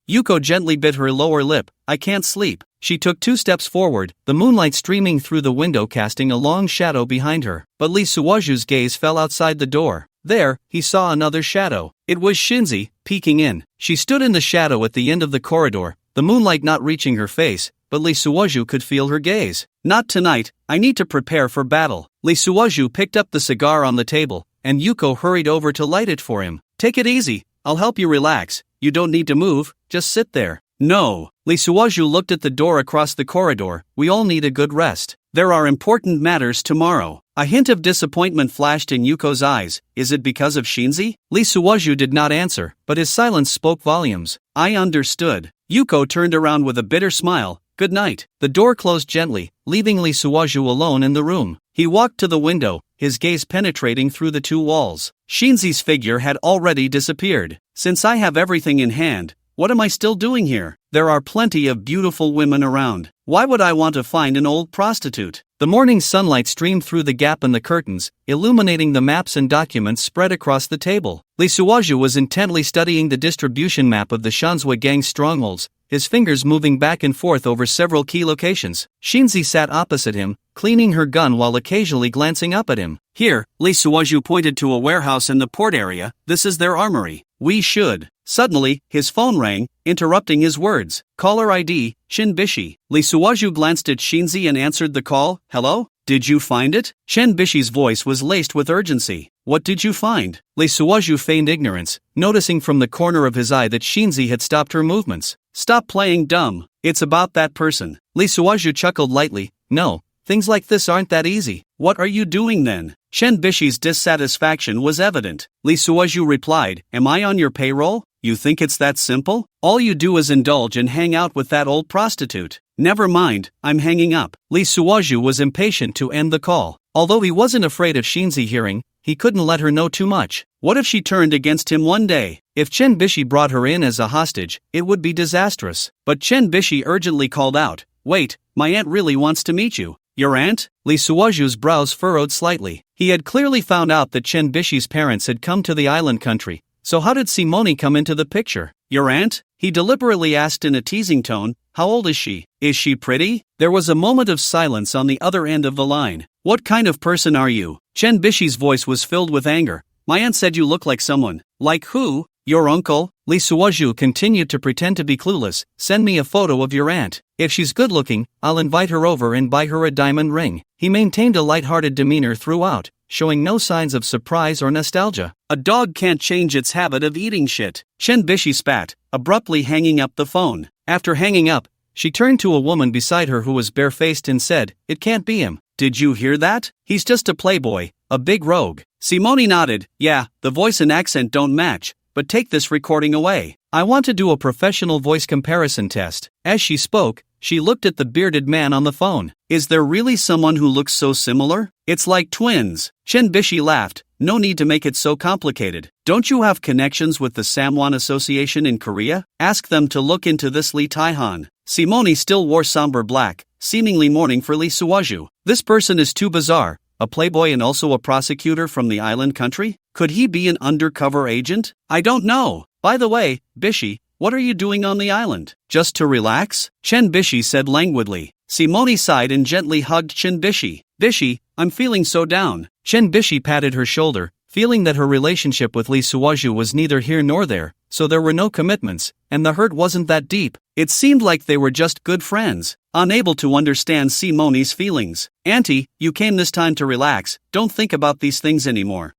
Yuko gently bit her lower lip. I can't sleep. She took 2 steps forward, the moonlight streaming through the window casting a long shadow behind her. But Lee Suozhu's gaze fell outside the door. There, he saw another shadow. It was Shinzi, peeking in. She stood in the shadow at the end of the corridor, the moonlight not reaching her face, but Lee Suozhu could feel her gaze. Not tonight, I need to prepare for battle. Lee Suozhu picked up the cigar on the table, and Yuko hurried over to light it for him. Take it easy, I'll help you relax. You don't need to move, just sit there. No. Lee Suozhu looked at the door across the corridor. We all need a good rest. There are important matters tomorrow. A hint of disappointment flashed in Yuko's eyes. Is it because of Shinzi? Lee Suozhu did not answer, but his silence spoke volumes. I understood. Yuko turned around with a bitter smile. Good night. The door closed gently, leaving Lee Suozhu alone in the room. He walked to the window, his gaze penetrating through the 2 walls. Shinzi's figure had already disappeared. Since I have everything in hand, what am I still doing here? There are plenty of beautiful women around. Why would I want to find an old prostitute? The morning sunlight streamed through the gap in the curtains, illuminating the maps and documents spread across the table. Lee Suozhu was intently studying the distribution map of the Shanzhua gang's strongholds, his fingers moving back and forth over several key locations. Shinzi sat opposite him, cleaning her gun while occasionally glancing up at him. Here, Lee Suozhu pointed to a warehouse in the port area. This is their armory. We should. Suddenly, his phone rang, interrupting his words. Caller ID, Shin Bishi. Lee Suozhu glanced at Shinzi and answered the call. Hello? Did you find it? Shin Bishi's voice was laced with urgency. What did you find? Lee Suozhu feigned ignorance, noticing from the corner of his eye that Shinzi had stopped her movements. Stop playing dumb. It's about that person. Lee Suozhu chuckled lightly. No, things like this aren't that easy. What are you doing then? Shin Bishi's dissatisfaction was evident. Lee Suozhu replied, Am I on your payroll? You think it's that simple? All you do is indulge and hang out with that old prostitute. Never mind, I'm hanging up. Lee Suozhu was impatient to end the call. Although he wasn't afraid of Shinzi hearing, he couldn't let her know too much. What if she turned against him one day? If Chen Bishi brought her in as a hostage, it would be disastrous. But Chen Bishi urgently called out, Wait, my aunt really wants to meet you. Your aunt? Lee Suozhu's brows furrowed slightly. He had clearly found out that Chen Bishi's parents had come to the island country. So how did Simone come into the picture? Your aunt? He deliberately asked in a teasing tone. How old is she? Is she pretty? There was a moment of silence on the other end of the line. What kind of person are you? Chen Bishi's voice was filled with anger. My aunt said you look like someone. Like who? Your uncle? Lee Suozhu continued to pretend to be clueless. Send me a photo of your aunt. If she's good looking, I'll invite her over and buy her a diamond ring. He maintained a light-hearted demeanor throughout, showing no signs of surprise or nostalgia. A dog can't change its habit of eating shit. Chen Bishi spat, abruptly hanging up the phone. After hanging up, she turned to a woman beside her who was barefaced and said, It can't be him. Did you hear that? He's just a playboy, a big rogue. Simone nodded. Yeah, the voice and accent don't match, but take this recording away. I want to do a professional voice comparison test. As she spoke, she looked at the bearded man on the phone. Is there really someone who looks so similar? It's like twins. Chen Bishi laughed. No need to make it so complicated. Don't you have connections with the Samwon Association in Korea? Ask them to look into this Lee Taihan. Simone still wore somber black, seemingly mourning for Lee Suozhu. This person is too bizarre. A playboy and also a prosecutor from the island country? Could he be an undercover agent? I don't know. By the way, Bishi, What are you doing on the island? Just to relax? Chen Bishi said languidly. Simone sighed and gently hugged Chen Bishi. Bishi, I'm feeling so down. Chen Bishi patted her shoulder, feeling that her relationship with Lee Suaju was neither here nor there, so there were no commitments, and the hurt wasn't that deep. It seemed like they were just good friends, unable to understand Simone's feelings. Auntie, you came this time to relax, don't think about these things anymore.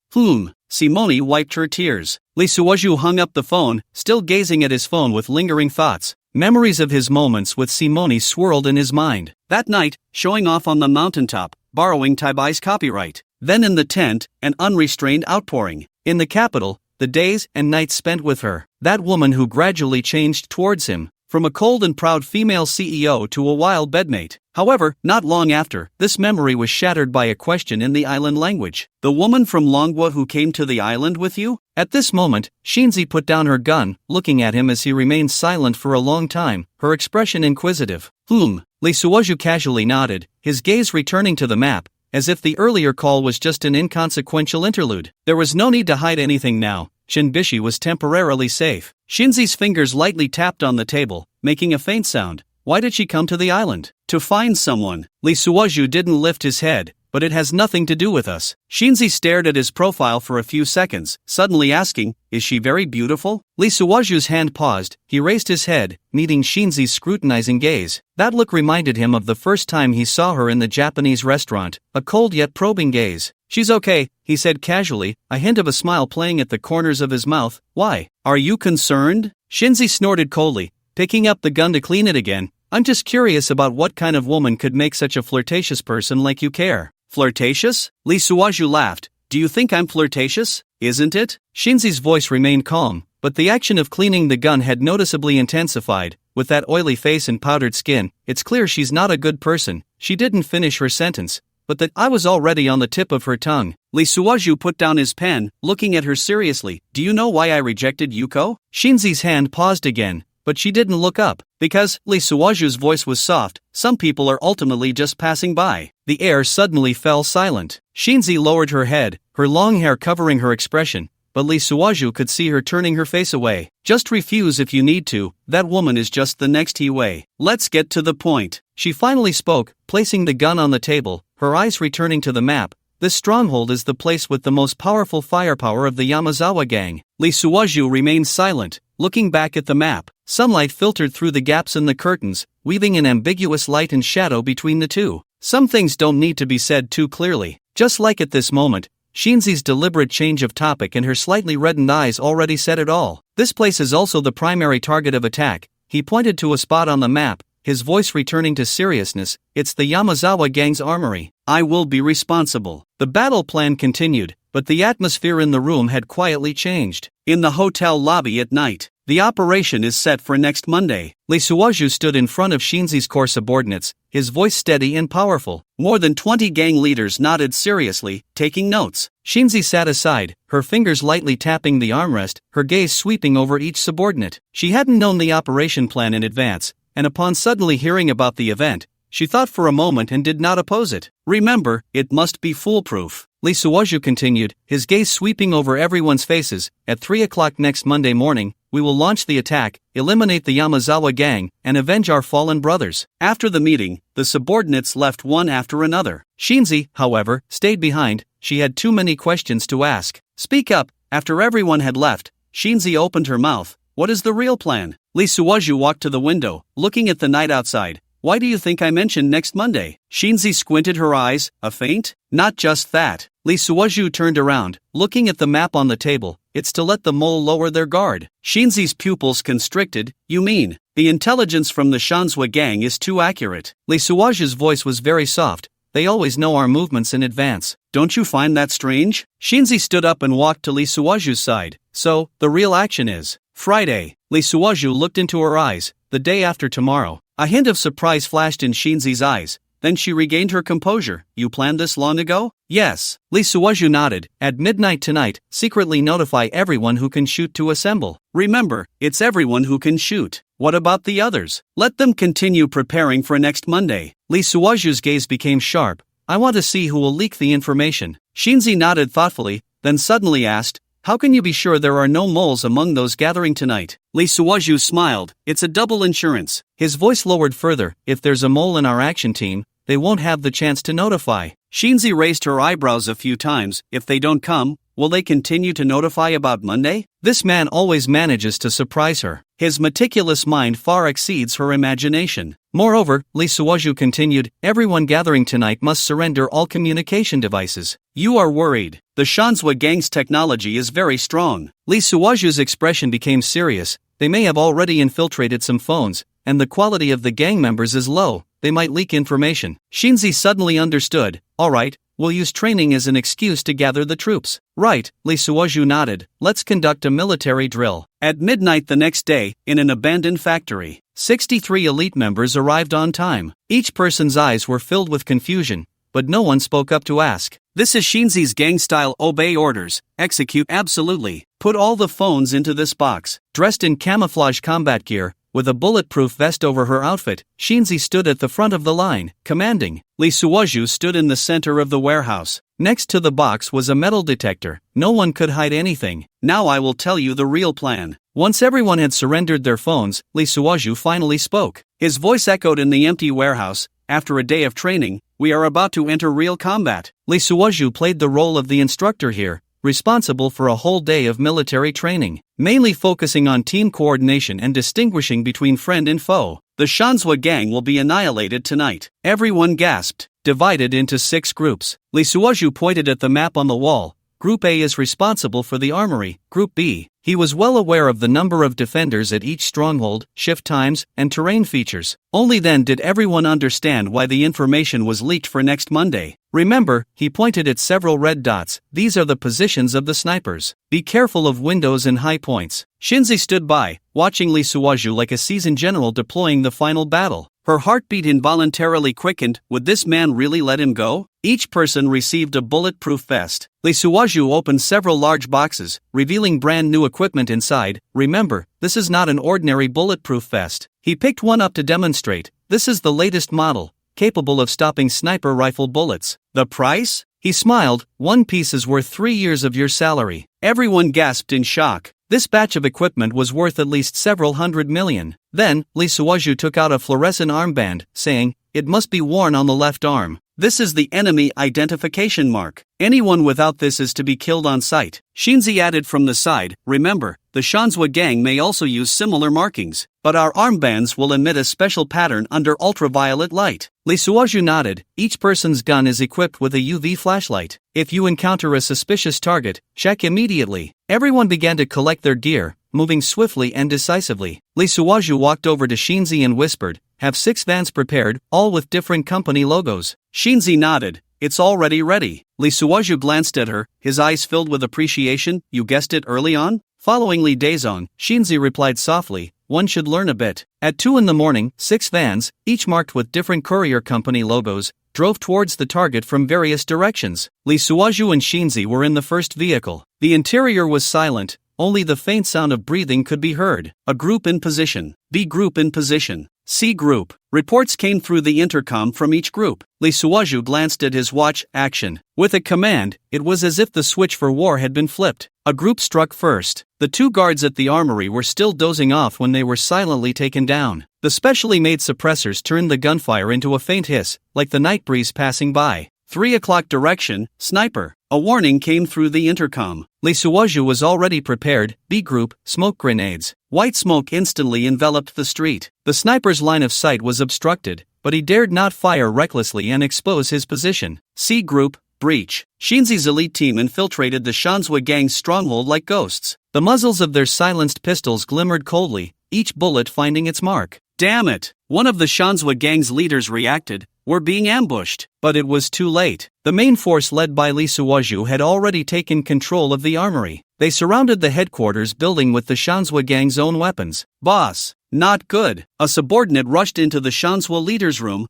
Simone wiped her tears. Lee Suaju hung up the phone, still gazing at his phone with lingering thoughts. Memories of his moments with Simone swirled in his mind. That night, showing off on the mountaintop, borrowing Taibai's copyright. Then in the tent, an unrestrained outpouring. In the capital, the days and nights spent with her. That woman who gradually changed towards him, from a cold and proud female CEO to a wild bedmate. However, not long after, this memory was shattered by a question in the island language. The woman from Longwa who came to the island with you? At this moment, Shinzi put down her gun, looking at him as he remained silent for a long time, her expression inquisitive. Lee Suaju casually nodded, his gaze returning to the map, as if the earlier call was just an inconsequential interlude. There was no need to hide anything now. Chen Bishi was temporarily safe. Shinzi's fingers lightly tapped on the table, making a faint sound. Why did she come to the island? To find someone. Lee Suaju didn't lift his head, but it has nothing to do with us. Shinzi stared at his profile for a few seconds, suddenly asking, is she very beautiful? Lee Suaju's hand paused, he raised his head, meeting Shinzi's scrutinizing gaze. That look reminded him of the first time he saw her in the Japanese restaurant, a cold yet probing gaze. She's okay, he said casually, a hint of a smile playing at the corners of his mouth. Why? Are you concerned? Shinzi snorted coldly, picking up the gun to clean it again. I'm just curious about what kind of woman could make such a flirtatious person like you care. Flirtatious? Lee Suaju laughed. Do you think I'm flirtatious? Isn't it? Shinzi's voice remained calm, but the action of cleaning the gun had noticeably intensified. With that oily face and powdered skin, it's clear she's not a good person. She didn't finish her sentence, but that I was already on the tip of her tongue. Lee Suaju put down his pen, looking at her seriously. Do you know why I rejected Yuko? Shinzi's hand paused again, but she didn't look up. Because, Lee Suaju's voice was soft, some people are ultimately just passing by. The air suddenly fell silent. Shinzi lowered her head, her long hair covering her expression, but Lee Suaju could see her turning her face away. Just refuse if you need to, that woman is just the next He-Wei. Let's get to the point. She finally spoke, placing the gun on the table, her eyes returning to the map. This stronghold is the place with the most powerful firepower of the Yamazawa gang. Lee Suaju remained silent, looking back at the map. Sunlight filtered through the gaps in the curtains, weaving an ambiguous light and shadow between the two. Some things don't need to be said too clearly. Just like at this moment, Shinzi's deliberate change of topic and her slightly reddened eyes already said it all. This place is also the primary target of attack. He pointed to a spot on the map, his voice returning to seriousness. It's the Yamazawa gang's armory. I will be responsible. The battle plan continued, but the atmosphere in the room had quietly changed. In the hotel lobby at night, the operation is set for next Monday. Lee Suaju stood in front of Shinzi's core subordinates, his voice steady and powerful. More than 20 gang leaders nodded seriously, taking notes. Shinzi sat aside, her fingers lightly tapping the armrest, her gaze sweeping over each subordinate. She hadn't known the operation plan in advance, and upon suddenly hearing about the event, she thought for a moment and did not oppose it. Remember, it must be foolproof. Lee Suaju continued, his gaze sweeping over everyone's faces. At 3 o'clock next Monday morning, we will launch the attack, eliminate the Yamazawa gang, and avenge our fallen brothers. After the meeting, the subordinates left one after another. Shinzi, however, stayed behind. She had too many questions to ask. Speak up. After everyone had left, Shinzi opened her mouth. What is the real plan? Lee Suaju walked to the window, looking at the night outside. Why do you think I mentioned next Monday? Shinzi squinted her eyes. A feint? Not just that. Lee Suaju turned around, looking at the map on the table. It's to let the mole lower their guard. Shinzi's pupils constricted. You mean, the intelligence from the Shanzhua gang is too accurate? Lee Suaju's voice was very soft. They always know our movements in advance. Don't you find that strange? Shinzi stood up and walked to Lee Suaju's side. So, the real action is Friday. Lee Suaju looked into her eyes. The day after tomorrow. A hint of surprise flashed in Shinzi's eyes. Then she regained her composure. You planned this long ago? Yes. Lee Suaju nodded. At midnight tonight, secretly notify everyone who can shoot to assemble. Remember, it's everyone who can shoot. What about the others? Let them continue preparing for next Monday. Lee Suaju's gaze became sharp. I want to see who will leak the information. Shinzi nodded thoughtfully, then suddenly asked, How can you be sure there are no moles among those gathering tonight? Lee Suozhu smiled. It's a double insurance. His voice lowered further. If there's a mole in our action team, they won't have the chance to notify. Shinzi raised her eyebrows a few times. If they don't come, will they continue to notify about Monday? This man always manages to surprise her. His meticulous mind far exceeds her imagination. Moreover, Lee Suozhu continued, everyone gathering tonight must surrender all communication devices. You are worried. The Shanzhua gang's technology is very strong. Lee Suozhu's expression became serious. They may have already infiltrated some phones, and the quality of the gang members is low. They might leak information. Shinzi suddenly understood. All right, we'll use training as an excuse to gather the troops. Right, Lee Suozhu nodded. Let's conduct a military drill. At midnight the next day, in an abandoned factory, 63 elite members arrived on time. Each person's eyes were filled with confusion, but no one spoke up to ask. This is Shinzi's gang style. Obey orders. Execute absolutely. Put all the phones into this box. Dressed in camouflage combat gear, with a bulletproof vest over her outfit, Shinzi stood at the front of the line, commanding. Lee Suozhu stood in the center of the warehouse. Next to the box was a metal detector. No one could hide anything. Now I will tell you the real plan. Once everyone had surrendered their phones, Lee Suozhu finally spoke. His voice echoed in the empty warehouse. After a day of training, we are about to enter real combat. Lee Suozhu played the role of the instructor here, responsible for a whole day of military training, mainly focusing on team coordination and distinguishing between friend and foe. The Shanzhua gang will be annihilated tonight. Everyone gasped. Divided into 6 groups. Lee Suozhu pointed at the map on the wall. Group A is responsible for the armory. Group B. He was well aware of the number of defenders at each stronghold, shift times, and terrain features. Only then did everyone understand why the information was leaked for next Monday. Remember, he pointed at several red dots. These are the positions of the snipers. Be careful of windows and high points. Shinzi stood by, watching Lee Suozhu like a seasoned general deploying the final battle. Her heartbeat involuntarily quickened. Would this man really let him go? Each person received a bulletproof vest. Lee Suozhu opened several large boxes, revealing brand new equipment inside. Remember, this is not an ordinary bulletproof vest. He picked one up to demonstrate. This is the latest model, capable of stopping sniper rifle bullets. The price? He smiled. 1 piece is worth 3 years of your salary. Everyone gasped in shock. This batch of equipment was worth at least several hundred million. Then, Lee Suozhu took out a fluorescent armband, saying, it must be worn on the left arm. This is the enemy identification mark. Anyone without this is to be killed on sight. Shinzi added from the side, remember, the Shanzhua gang may also use similar markings, but our armbands will emit a special pattern under ultraviolet light. Lee Suozhu nodded. Each person's gun is equipped with a UV flashlight. If you encounter a suspicious target, check immediately. Everyone began to collect their gear, moving swiftly and decisively. Lee Suozhu walked over to Shinzi and whispered, have 6 vans prepared, all with different company logos. Shinzi nodded. It's already ready. Lee Suozhu glanced at her, his eyes filled with appreciation. You guessed it early on? Following Li Daizong, Shinzi replied softly, one should learn a bit. At 2 in the morning, 6 vans, each marked with different courier company logos, drove towards the target from various directions. Lee Suozhu and Shinzi were in the first vehicle. The interior was silent, only the faint sound of breathing could be heard. A group in position. B group in position. C group. Reports came through the intercom from each group. Lee Suozhu glanced at his watch. Action. With a command, it was as if the switch for war had been flipped. A group struck first. The 2 guards at the armory were still dozing off when they were silently taken down. The specially made suppressors turned the gunfire into a faint hiss, like the night breeze passing by. 3 o'clock direction, sniper. A warning came through the intercom. Lee Suozhu was already prepared. B group, smoke grenades. White smoke instantly enveloped the street. The sniper's line of sight was obstructed, but he dared not fire recklessly and expose his position. C group, breach. Shinzi's elite team infiltrated the Shanzhua gang's stronghold like ghosts. The muzzles of their silenced pistols glimmered coldly, each bullet finding its mark. Damn it! One of the Shanzhua gang's leaders reacted. We're being ambushed. But it was too late. The main force led by Lee Suozhu had already taken control of the armory. They surrounded the headquarters building with the Shanzhua gang's own weapons. Boss, not good. A subordinate rushed into the Shanzhua leader's room.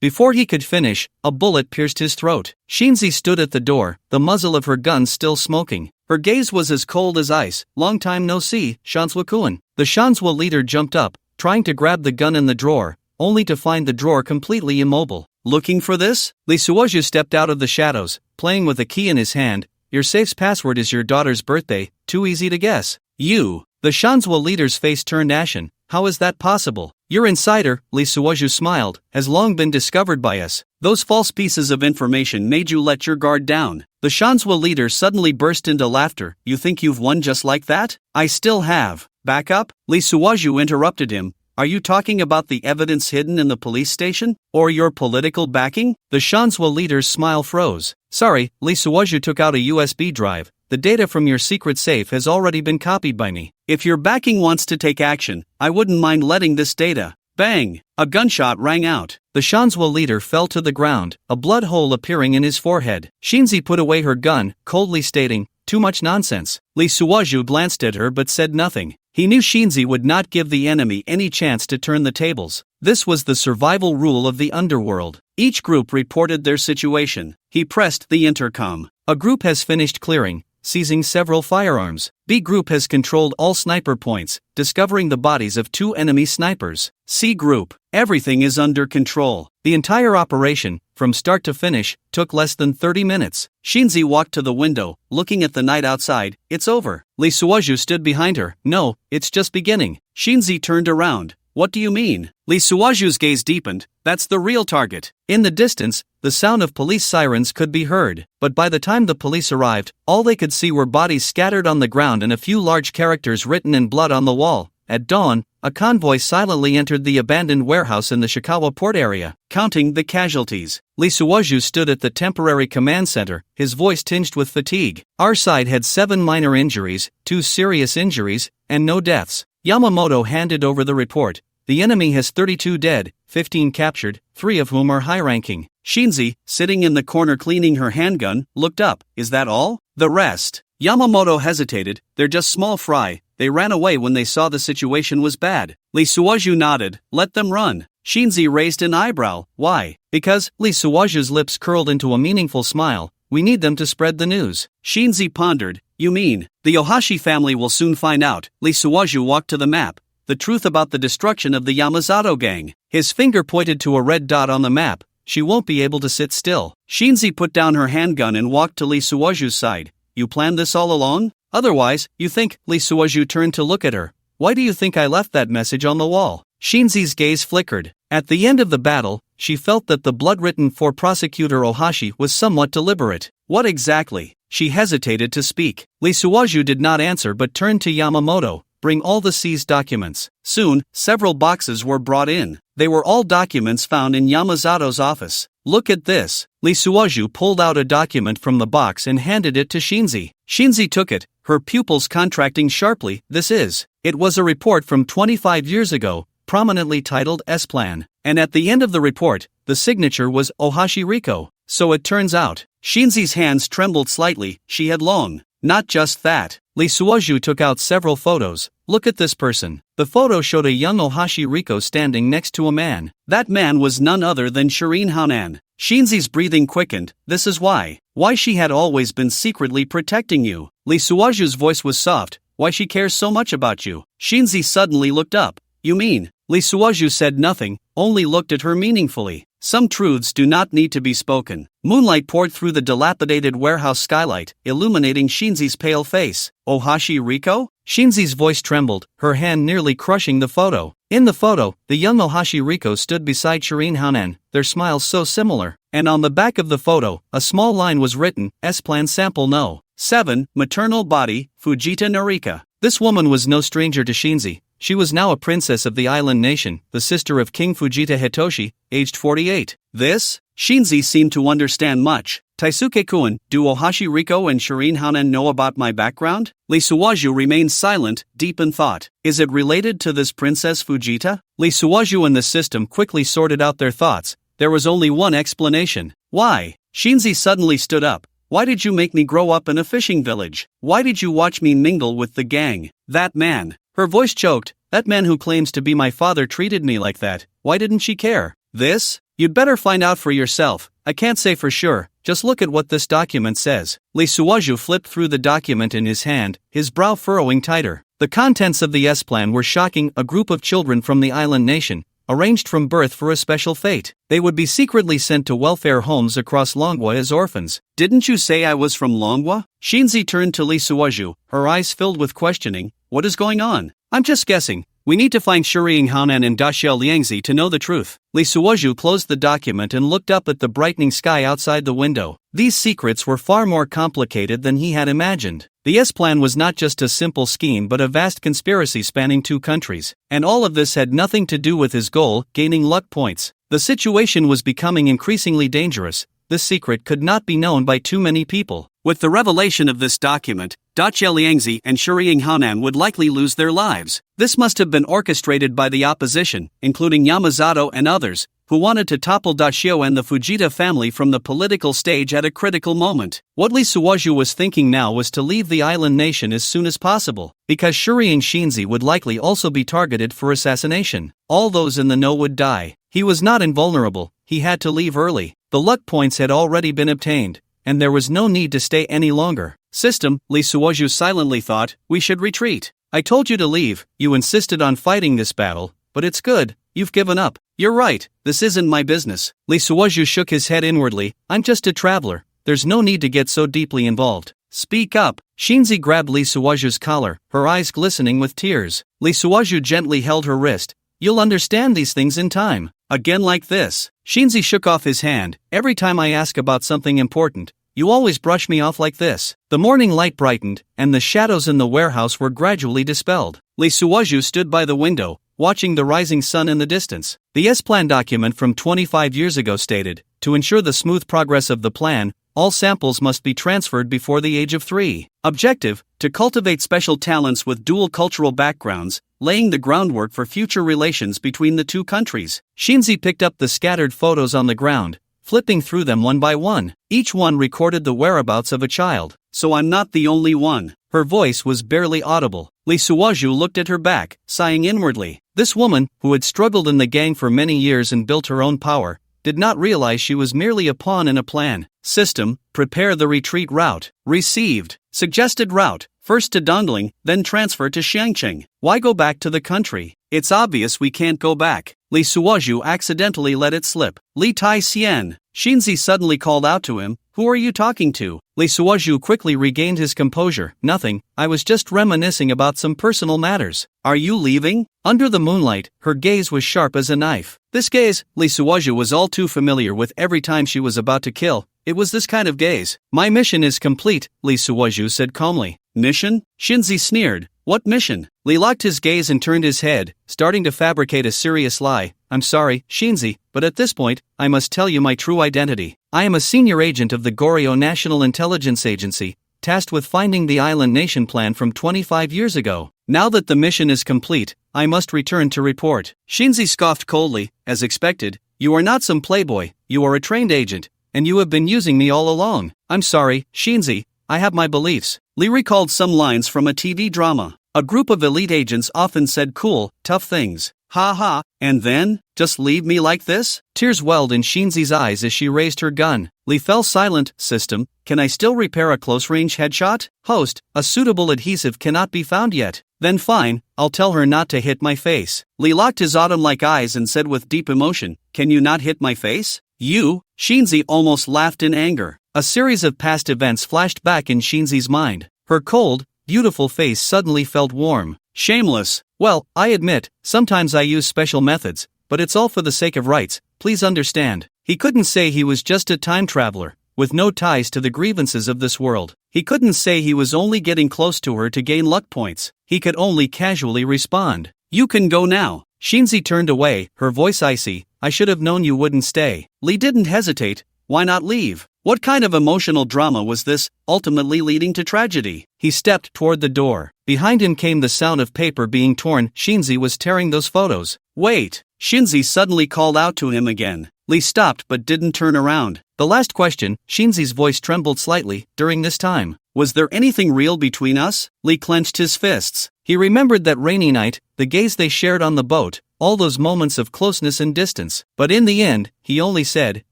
Before he could finish, a bullet pierced his throat. Shinzi stood at the door, the muzzle of her gun still smoking. Her gaze was as cold as ice. Long time no see, Shanzhua-kun. The Shanzhua leader jumped up, trying to grab the gun in the drawer, only to find the drawer completely immobile. Looking for this? Lee Suozhu stepped out of the shadows, playing with a key in his hand. Your safe's password is your daughter's birthday, too easy to guess. You. The Shanzhua leader's face turned ashen. How is that possible? Your insider, Lee Suoju smiled, has long been discovered by us. Those false pieces of information made you let your guard down. The Shanzhua leader suddenly burst into laughter. You think you've won just like that? I still have. Back up? Lee Suoju interrupted him. Are you talking about the evidence hidden in the police station? Or your political backing? The Shanzhua leader's smile froze. Sorry, Lee Suoju took out a USB drive. The data from your secret safe has already been copied by me. If your backing wants to take action, I wouldn't mind letting this data. Bang! A gunshot rang out. The Shanzhua leader fell to the ground, a blood hole appearing in his forehead. Shinzi put away her gun, coldly stating, too much nonsense. Lee Suoju glanced at her but said nothing. He knew Shinzi would not give the enemy any chance to turn the tables. This was the survival rule of the underworld. Each group reported their situation. He pressed the intercom. A group has finished clearing, seizing several firearms. B group has controlled all sniper points, discovering the bodies of 2 enemy snipers. C group, everything is under control. The entire operation, from start to finish, took less than 30 minutes. Shinzi walked to the window, looking at the night outside. It's over. Lee Suoju stood behind her. No, it's just beginning. Shinzi turned around. What do you mean? Lee Suoju's gaze deepened. That's the real target. In the distance, the sound of police sirens could be heard, but by the time the police arrived, all they could see were bodies scattered on the ground and a few large characters written in blood on the wall. At dawn, a convoy silently entered the abandoned warehouse in the Shikawa port area, counting the casualties. Lee Suoju stood at the temporary command center, his voice tinged with fatigue. Our side had 7 minor injuries, 2 serious injuries, and no deaths. Yamamoto handed over the report. The enemy has 32 dead, 15 captured, 3 of whom are high-ranking. Shinzi, sitting in the corner cleaning her handgun, looked up. Is that all? The rest? Yamamoto hesitated. They're just small fry. They ran away when they saw the situation was bad. Lee Suoju nodded. Let them run. Shinzi raised an eyebrow. Why? Because, Lee Suoju's lips curled into a meaningful smile. We need them to spread the news. Shinzi pondered. You mean, the Ohashi family will soon find out. Lee Suoju walked to the map. The truth about the destruction of the Yamazato gang. His finger pointed to a red dot on the map. She won't be able to sit still. Shinzi put down her handgun and walked to Lee Suoju's side. You planned this all along? Otherwise, you think? Lee Suoju turned to look at her. Why do you think I left that message on the wall? Shinzi's gaze flickered. At the end of the battle, she felt that the blood written for Prosecutor Ohashi was somewhat deliberate. What exactly? She hesitated to speak. Lee Suoju did not answer but turned to Yamamoto. Bring all the seized documents. Soon, several boxes were brought in. They were all documents found in Yamazato's office. Look at this. Lee Suoju pulled out a document from the box and handed it to Shinzi. Shinzi took it, her pupils contracting sharply. It was a report from 25 years ago, prominently titled S-Plan. And at the end of the report, the signature was Ohashi Riko. So it turns out. Shinzi's hands trembled slightly. She had long. Not just that. Lee Suoju took out several photos. Look at this person. The photo showed a young Ohashi Riko standing next to a man. That man was none other than Shirin Hanan. Shinzi's breathing quickened. This is why. Why she had always been secretly protecting you. Lee Suoju's voice was soft. Why she cares so much about you. Shinzi suddenly looked up. You mean? Lee Suoju said nothing, only looked at her meaningfully. Some truths do not need to be spoken. Moonlight poured through the dilapidated warehouse skylight, illuminating Shinzi's pale face. Ohashi Riko? Shinzi's voice trembled, her hand nearly crushing the photo. In the photo, the young Ohashi Riko stood beside Shirin Hanan, their smiles so similar. And on the back of the photo, a small line was written, S-Plan Sample No. 7, Maternal Body, Fujita Narika. This woman was no stranger to Shinzi. She was now a princess of the island nation, the sister of King Fujita Hitoshi, aged 48. This? Shinzi seemed to understand much. Taisuke-kun, do Ohashi Riko and Shirin Hanan know about my background? Lee Suoju remained silent, deep in thought. Is it related to this Princess Fujita? Lee Suoju and the system quickly sorted out their thoughts. There was only one explanation. Why? Shinzi suddenly stood up. Why did you make me grow up in a fishing village? Why did you watch me mingle with the gang? That man. Her voice choked. That man who claims to be my father treated me like that. Why didn't she care? This? You'd better find out for yourself. I can't say for sure. Just look at what this document says. Lee Suoju flipped through the document in his hand, his brow furrowing tighter. The contents of the S-Plan were shocking. A group of children from the island nation, arranged from birth for a special fate. They would be secretly sent to welfare homes across Longwa as orphans. Didn't you say I was from Longwa? Shinzi turned to Lee Suoju, her eyes filled with questioning. What is going on? I'm just guessing. We need to find Shuriying Haonan and Daxiao Liangzi to know the truth. Lee Suoju closed the document and looked up at the brightening sky outside the window. These secrets were far more complicated than he had imagined. The S-Plan was not just a simple scheme but a vast conspiracy spanning 2 countries. And all of this had nothing to do with his goal, gaining luck points. The situation was becoming increasingly dangerous. This secret could not be known by too many people. With the revelation of this document, Daxiao Liangzi and Shuriying Haonan would likely lose their lives. This must have been orchestrated by the opposition, including Yamazato and others, who wanted to topple Daxiao and the Fujita family from the political stage at a critical moment. What Lee Suoju was thinking now was to leave the island nation as soon as possible, because Shuriying Shinzi would likely also be targeted for assassination. All those in the know would die. He was not invulnerable, he had to leave early. The luck points had already been obtained, and there was no need to stay any longer. System, Lee Suoju silently thought, we should retreat. I told you to leave, you insisted on fighting this battle, but it's good, you've given up. You're right, this isn't my business. Lee Suoju shook his head inwardly, I'm just a traveler, there's no need to get so deeply involved. Speak up. Shinzi grabbed Lee Suoju's collar, her eyes glistening with tears. Lee Suoju gently held her wrist. You'll understand these things in time. Again like this. Shinzi shook off his hand. Every time I ask about something important, you always brush me off like this. The morning light brightened, and the shadows in the warehouse were gradually dispelled. Lee Suoju stood by the window, watching the rising sun in the distance. The S-Plan document from 25 years ago stated, to ensure the smooth progress of the plan, all samples must be transferred before the age of 3. Objective, to cultivate special talents with dual cultural backgrounds, laying the groundwork for future relations between the 2 countries. Shinzi picked up the scattered photos on the ground, flipping through them one by one. Each one recorded the whereabouts of a child. So I'm not the only one. Her voice was barely audible. Lee Suoju looked at her back, sighing inwardly. This woman, who had struggled in the gang for many years and built her own power, did not realize she was merely a pawn in a plan. System, prepare the retreat route. Received. Suggested route, first to Dongling, then transfer to Shangcheng. Why go back to the country? It's obvious we can't go back. Lee Suoju accidentally let it slip. Li Tai Xian. Shinzi suddenly called out to him, who are you talking to? Lee Suoju quickly regained his composure. Nothing, I was just reminiscing about some personal matters. Are you leaving? Under the moonlight, her gaze was sharp as a knife. This gaze, Lee Suoju was all too familiar with every time she was about to kill. It was this kind of gaze. My mission is complete, Lee Suoju said calmly. Mission? Shinzi sneered. What mission? Lee locked his gaze and turned his head, starting to fabricate a serious lie. I'm sorry, Shinzi, but at this point, I must tell you my true identity. I am a senior agent of the Goryeo National Intelligence Agency, tasked with finding the island nation plan from 25 years ago. Now that the mission is complete, I must return to report. Shinzi scoffed coldly, as expected. You are not some playboy, you are a trained agent, and you have been using me all along. I'm sorry, Shinzi, I have my beliefs. Lee recalled some lines from a TV drama. A group of elite agents often said cool, tough things. Ha ha, and then, just leave me like this? Tears welled in Shinzi's eyes as she raised her gun. Lee fell silent. System, can I still repair a close-range headshot? Host, a suitable adhesive cannot be found yet. Then fine, I'll tell her not to hit my face. Lee locked his autumn-like eyes and said with deep emotion, can you not hit my face? You? Shinzi almost laughed in anger. A series of past events flashed back in Shinzi's mind. Her cold, beautiful face suddenly felt warm. Shameless. Well, I admit, sometimes I use special methods, but it's all for the sake of rights, please understand. He couldn't say he was just a time traveler, with no ties to the grievances of this world. He couldn't say he was only getting close to her to gain luck points. He could only casually respond. You can go now. Shinzi turned away, her voice icy. I should have known you wouldn't stay. Lee didn't hesitate. Why not leave? What kind of emotional drama was this, ultimately leading to tragedy? He stepped toward the door. Behind him came the sound of paper being torn. Shinzi was tearing those photos. Wait! Shinzi suddenly called out to him again. Lee stopped but didn't turn around. The last question, Shinzi's voice trembled slightly, during this time. Was there anything real between us? Lee clenched his fists. He remembered that rainy night, the gaze they shared on the boat, all those moments of closeness and distance. But in the end, he only said,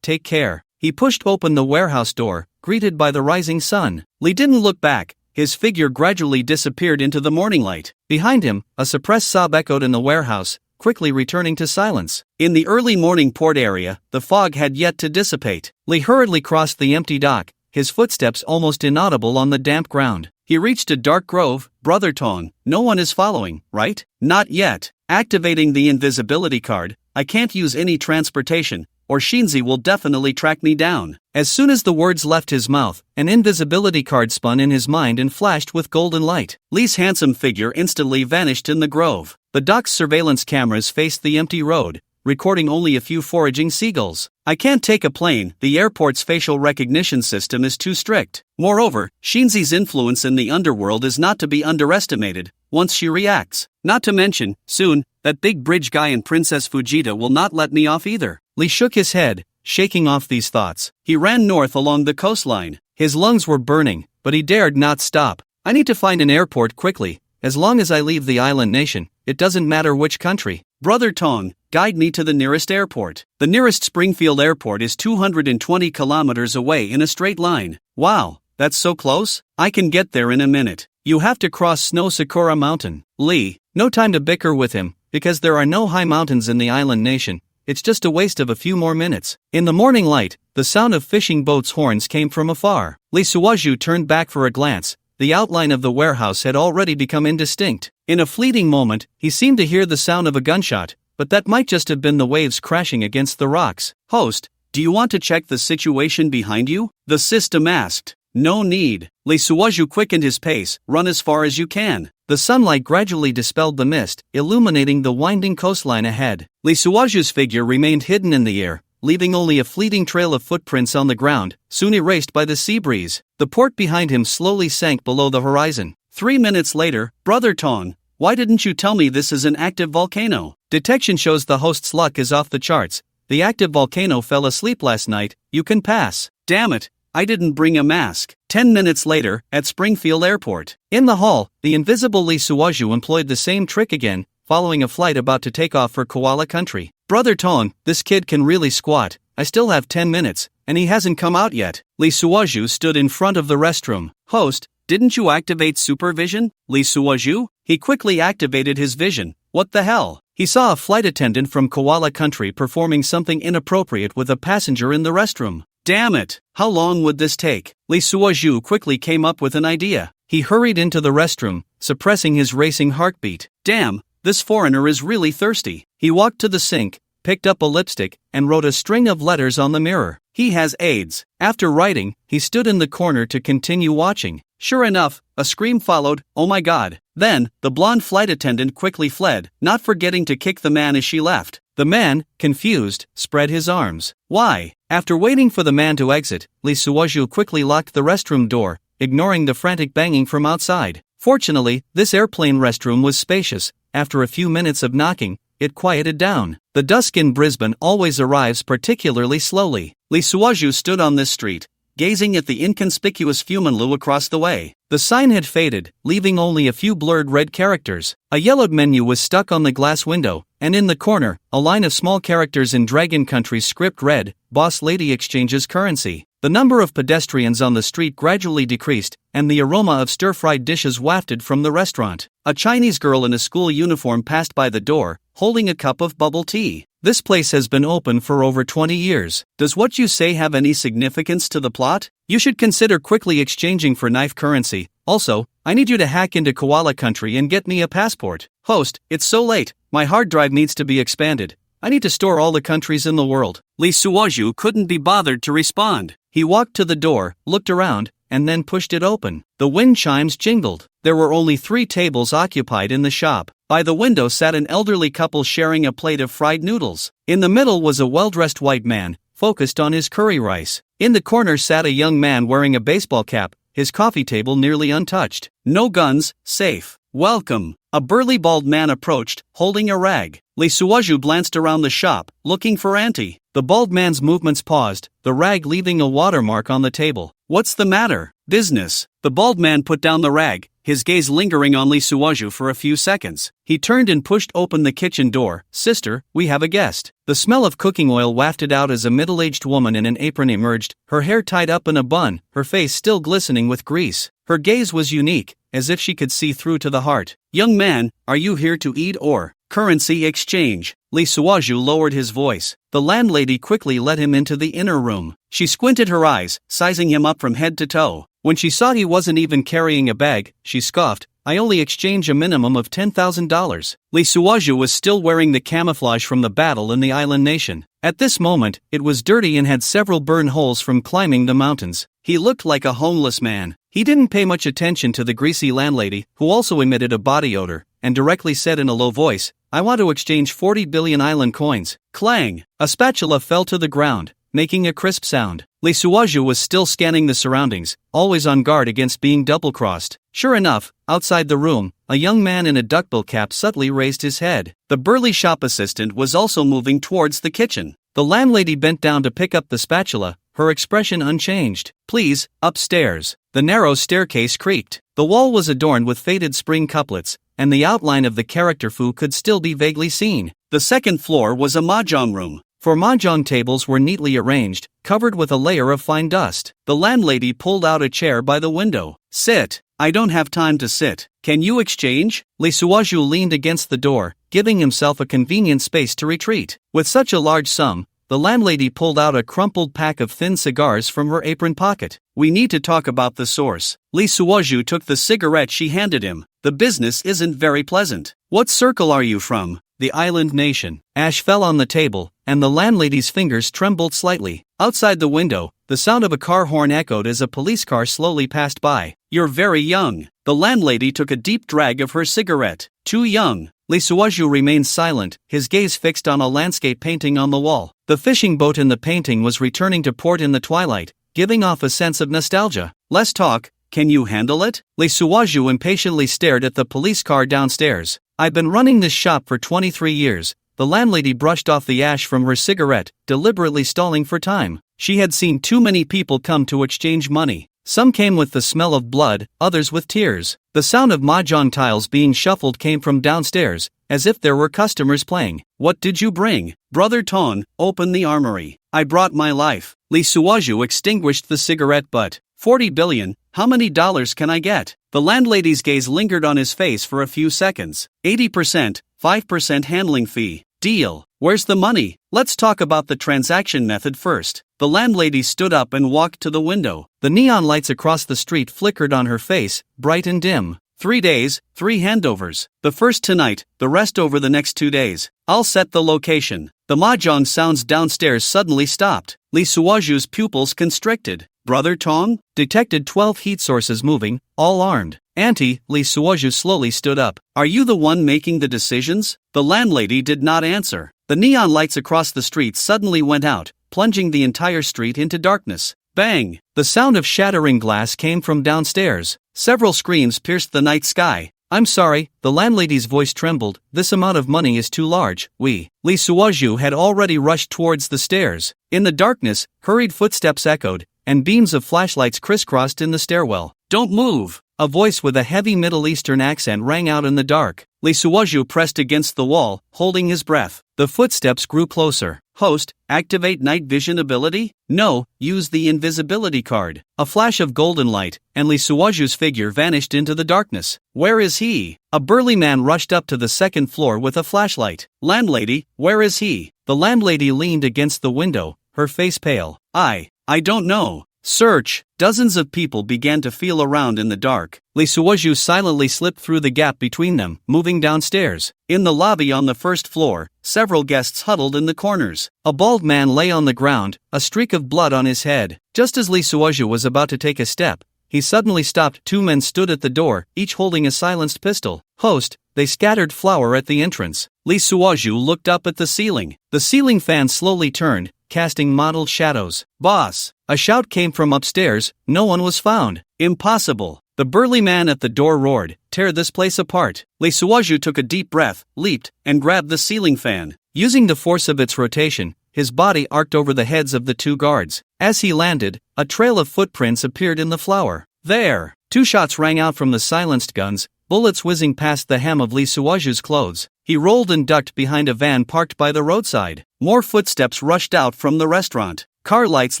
take care. He pushed open the warehouse door, greeted by the rising sun. Lee didn't look back. His figure gradually disappeared into the morning light. Behind him, a suppressed sob echoed in the warehouse. quickly returning to silence. In the early morning port area, the fog had yet to dissipate. Lee hurriedly crossed the empty dock, his footsteps almost inaudible on the damp ground. He reached a dark grove. Brother Tong, no one is following, right? Not yet. Activating the invisibility card, I can't use any transportation, or Shinzi will definitely track me down. As soon as the words left his mouth, an invisibility card spun in his mind and flashed with golden light. Lee's handsome figure instantly vanished in the grove. The dock's surveillance cameras faced the empty road, recording only a few foraging seagulls. I can't take a plane, the airport's facial recognition system is too strict. Moreover, Shinzi's influence in the underworld is not to be underestimated, once she reacts. Not to mention, soon, that big bridge guy and Princess Fujita will not let me off either. Lee shook his head, shaking off these thoughts. He ran north along the coastline. His lungs were burning, but he dared not stop. I need to find an airport quickly. As long as I leave the island nation, it doesn't matter which country. Brother Tong, guide me to the nearest airport. The nearest Springfield airport is 220 kilometers away in a straight line. Wow, that's so close? I can get there in a minute. You have to cross Snow Sakura Mountain. Lee, no time to bicker with him, because there are no high mountains in the island nation. It's just a waste of a few more minutes. In the morning light, the sound of fishing boats' horns came from afar. Lee Suwaju turned back for a glance. The outline of the warehouse had already become indistinct. In a fleeting moment, he seemed to hear the sound of a gunshot, but that might just have been the waves crashing against the rocks. Host, do you want to check the situation behind you? The system asked. No need. Lee Suwaju quickened his pace. Run as far as you can. The sunlight gradually dispelled the mist, illuminating the winding coastline ahead. Lee Suwaju's figure remained hidden in the air, leaving only a fleeting trail of footprints on the ground, soon erased by the sea breeze. The port behind him slowly sank below the horizon. 3 minutes later, Brother Tong, why didn't you tell me this is an active volcano? Detection shows the host's luck is off the charts. The active volcano fell asleep last night. You can pass. Damn it, I didn't bring a mask. 10 minutes later, at Springfield Airport. In the hall, the invisible Lee Suwaju employed the same trick again, following a flight about to take off for Koala Country. Brother Tong, this kid can really squat. I still have 10 minutes, and he hasn't come out yet. Lee Suwaju stood in front of the restroom. Host, didn't you activate supervision? Lee Suwaju? He quickly activated his vision. What the hell? He saw a flight attendant from Koala Country performing something inappropriate with a passenger in the restroom. Damn it! How long would this take? Lee Suwaju quickly came up with an idea. He hurried into the restroom, suppressing his racing heartbeat. Damn, this foreigner is really thirsty. He walked to the sink, picked up a lipstick, and wrote a string of letters on the mirror. He has AIDS. After writing, he stood in the corner to continue watching. Sure enough, a scream followed. Oh my god. Then, the blonde flight attendant quickly fled, not forgetting to kick the man as she left. The man, confused, spread his arms. Why? After waiting for the man to exit, Lee Suwaju quickly locked the restroom door, ignoring the frantic banging from outside. Fortunately, this airplane restroom was spacious. After a few minutes of knocking, it quieted down. The dusk in Brisbane always arrives particularly slowly. Lee Suwaju stood on this street, gazing at the inconspicuous Fumanlu across the way. The sign had faded, leaving only a few blurred red characters. A yellowed menu was stuck on the glass window, and in the corner, a line of small characters in Dragon Country's script read, "Boss Lady exchanges currency." The number of pedestrians on the street gradually decreased, and the aroma of stir-fried dishes wafted from the restaurant. A Chinese girl in a school uniform passed by the door, holding a cup of bubble tea. This place has been open for over 20 years. Does what you say have any significance to the plot? You should consider quickly exchanging for knife currency. Also, I need you to hack into Koala Country and get me a passport. Host, it's so late. My hard drive needs to be expanded. I need to store all the countries in the world. Lee Suwaju couldn't be bothered to respond. He walked to the door, looked around, and then pushed it open. The wind chimes jingled. There were only 3 tables occupied in the shop. By the window sat an elderly couple sharing a plate of fried noodles. In the middle was a well-dressed white man, focused on his curry rice. In the corner sat a young man wearing a baseball cap, his coffee table nearly untouched. No guns, safe. Welcome. A burly bald man approached, holding a rag. Lee Suwaju glanced around the shop, looking for Auntie. The bald man's movements paused, the rag leaving a watermark on the table. What's the matter? Business. The bald man put down the rag, his gaze lingering on Lee Suwaju for a few seconds. He turned and pushed open the kitchen door. "Sister, we have a guest." The smell of cooking oil wafted out as a middle-aged woman in an apron emerged, her hair tied up in a bun, her face still glistening with grease. Her gaze was unique, as if she could see through to the heart. "Young man, are you here to eat or?" Currency exchange. Lee Suaju lowered his voice. The landlady quickly led him into the inner room. She squinted her eyes, sizing him up from head to toe. When she saw he wasn't even carrying a bag, she scoffed, "I only exchange a minimum of $10,000. Lee Suaju was still wearing the camouflage from the battle in the island nation. At this moment, it was dirty and had several burn holes from climbing the mountains. He looked like a homeless man. He didn't pay much attention to the greasy landlady, who also emitted a body odor, and directly said in a low voice, "I want to exchange 40 billion island coins." Clang! A spatula fell to the ground, making a crisp sound. Lee Suaju was still scanning the surroundings, always on guard against being double-crossed. Sure enough, outside the room, a young man in a duckbill cap subtly raised his head. The burly shop assistant was also moving towards the kitchen. The landlady bent down to pick up the spatula, her expression unchanged. "Please, upstairs." The narrow staircase creaked. The wall was adorned with faded spring couplets, and the outline of the character Fu could still be vaguely seen. The second floor was a mahjong room. Four mahjong tables were neatly arranged, covered with a layer of fine dust. The landlady pulled out a chair by the window. "Sit." "I don't have time to sit. Can you exchange?" Lee Suaju leaned against the door, giving himself a convenient space to retreat. With such a large sum, the landlady pulled out a crumpled pack of thin cigars from her apron pocket. "We need to talk about the source." Lee Suaju took the cigarette she handed him. "The business isn't very pleasant." "What circle are you from?" "The island nation." Ash fell on the table, and the landlady's fingers trembled slightly. Outside the window, the sound of a car horn echoed as a police car slowly passed by. "You're very young." The landlady took a deep drag of her cigarette. "Too young." Lee Suaju remained silent, his gaze fixed on a landscape painting on the wall. The fishing boat in the painting was returning to port in the twilight, giving off a sense of nostalgia. "Less talk, can you handle it?" Lee Suaju impatiently stared at the police car downstairs. "I've been running this shop for 23 years. The landlady brushed off the ash from her cigarette, deliberately stalling for time. She had seen too many people come to exchange money. Some came with the smell of blood, others with tears. The sound of mahjong tiles being shuffled came from downstairs, as if there were customers playing. "What did you bring?" "Brother Ton, open the armory." "I brought my life." Lee Suaju extinguished the cigarette butt. 40 billion, how many dollars can I get?" The landlady's gaze lingered on his face for a few seconds. 80%, 5% handling fee. "Deal. Where's the money?" "Let's talk about the transaction method first." The landlady stood up and walked to the window. The neon lights across the street flickered on her face, bright and dim. 3 days, 3 handovers. The first tonight, the rest over the next 2 days. I'll set the location. The mahjong sounds downstairs suddenly stopped. Lee Suaju's pupils constricted. "Brother Tong?" Detected 12 heat sources moving, all armed. "Auntie," Lee Suaju slowly stood up. "Are you the one making the decisions?" The landlady did not answer. The neon lights across the street suddenly went out, plunging the entire street into darkness. Bang! The sound of shattering glass came from downstairs. Several screams pierced the night sky. "I'm sorry," the landlady's voice trembled, "this amount of money is too large, Lee Suaju had already rushed towards the stairs. In the darkness, hurried footsteps echoed, and beams of flashlights crisscrossed in the stairwell. "Don't move!" A voice with a heavy Middle Eastern accent rang out in the dark. Lee Suaju pressed against the wall, holding his breath. The footsteps grew closer. "Host, activate night vision ability?" "No, use the invisibility card." A flash of golden light, and Lee Suaju's figure vanished into the darkness. "Where is he?" A burly man rushed up to the second floor with a flashlight. "Landlady, where is he?" The landlady leaned against the window, her face pale. I don't know." "Search." Dozens of people began to feel around in the dark. Lee Suaju silently slipped through the gap between them, moving downstairs. In the lobby on the first floor, several guests huddled in the corners. A bald man lay on the ground, a streak of blood on his head. Just as Lee Suaju was about to take a step, he suddenly stopped. 2 men stood at the door, each holding a silenced pistol. "Host." They scattered flour at the entrance. Lee Suaju looked up at the ceiling. The ceiling fan slowly turned, casting mottled shadows. "Boss!" A shout came from upstairs. No one was found. "Impossible!" The burly man at the door roared. "Tear this place apart." Lee Suaju took a deep breath, leaped, and grabbed the ceiling fan. Using the force of its rotation, his body arced over the heads of the 2 guards. As he landed, a trail of footprints appeared in the flour. "There!" 2 shots rang out from the silenced guns, bullets whizzing past the hem of Lee Suaju's clothes. He rolled and ducked behind a van parked by the roadside. More footsteps rushed out from the restaurant. Car lights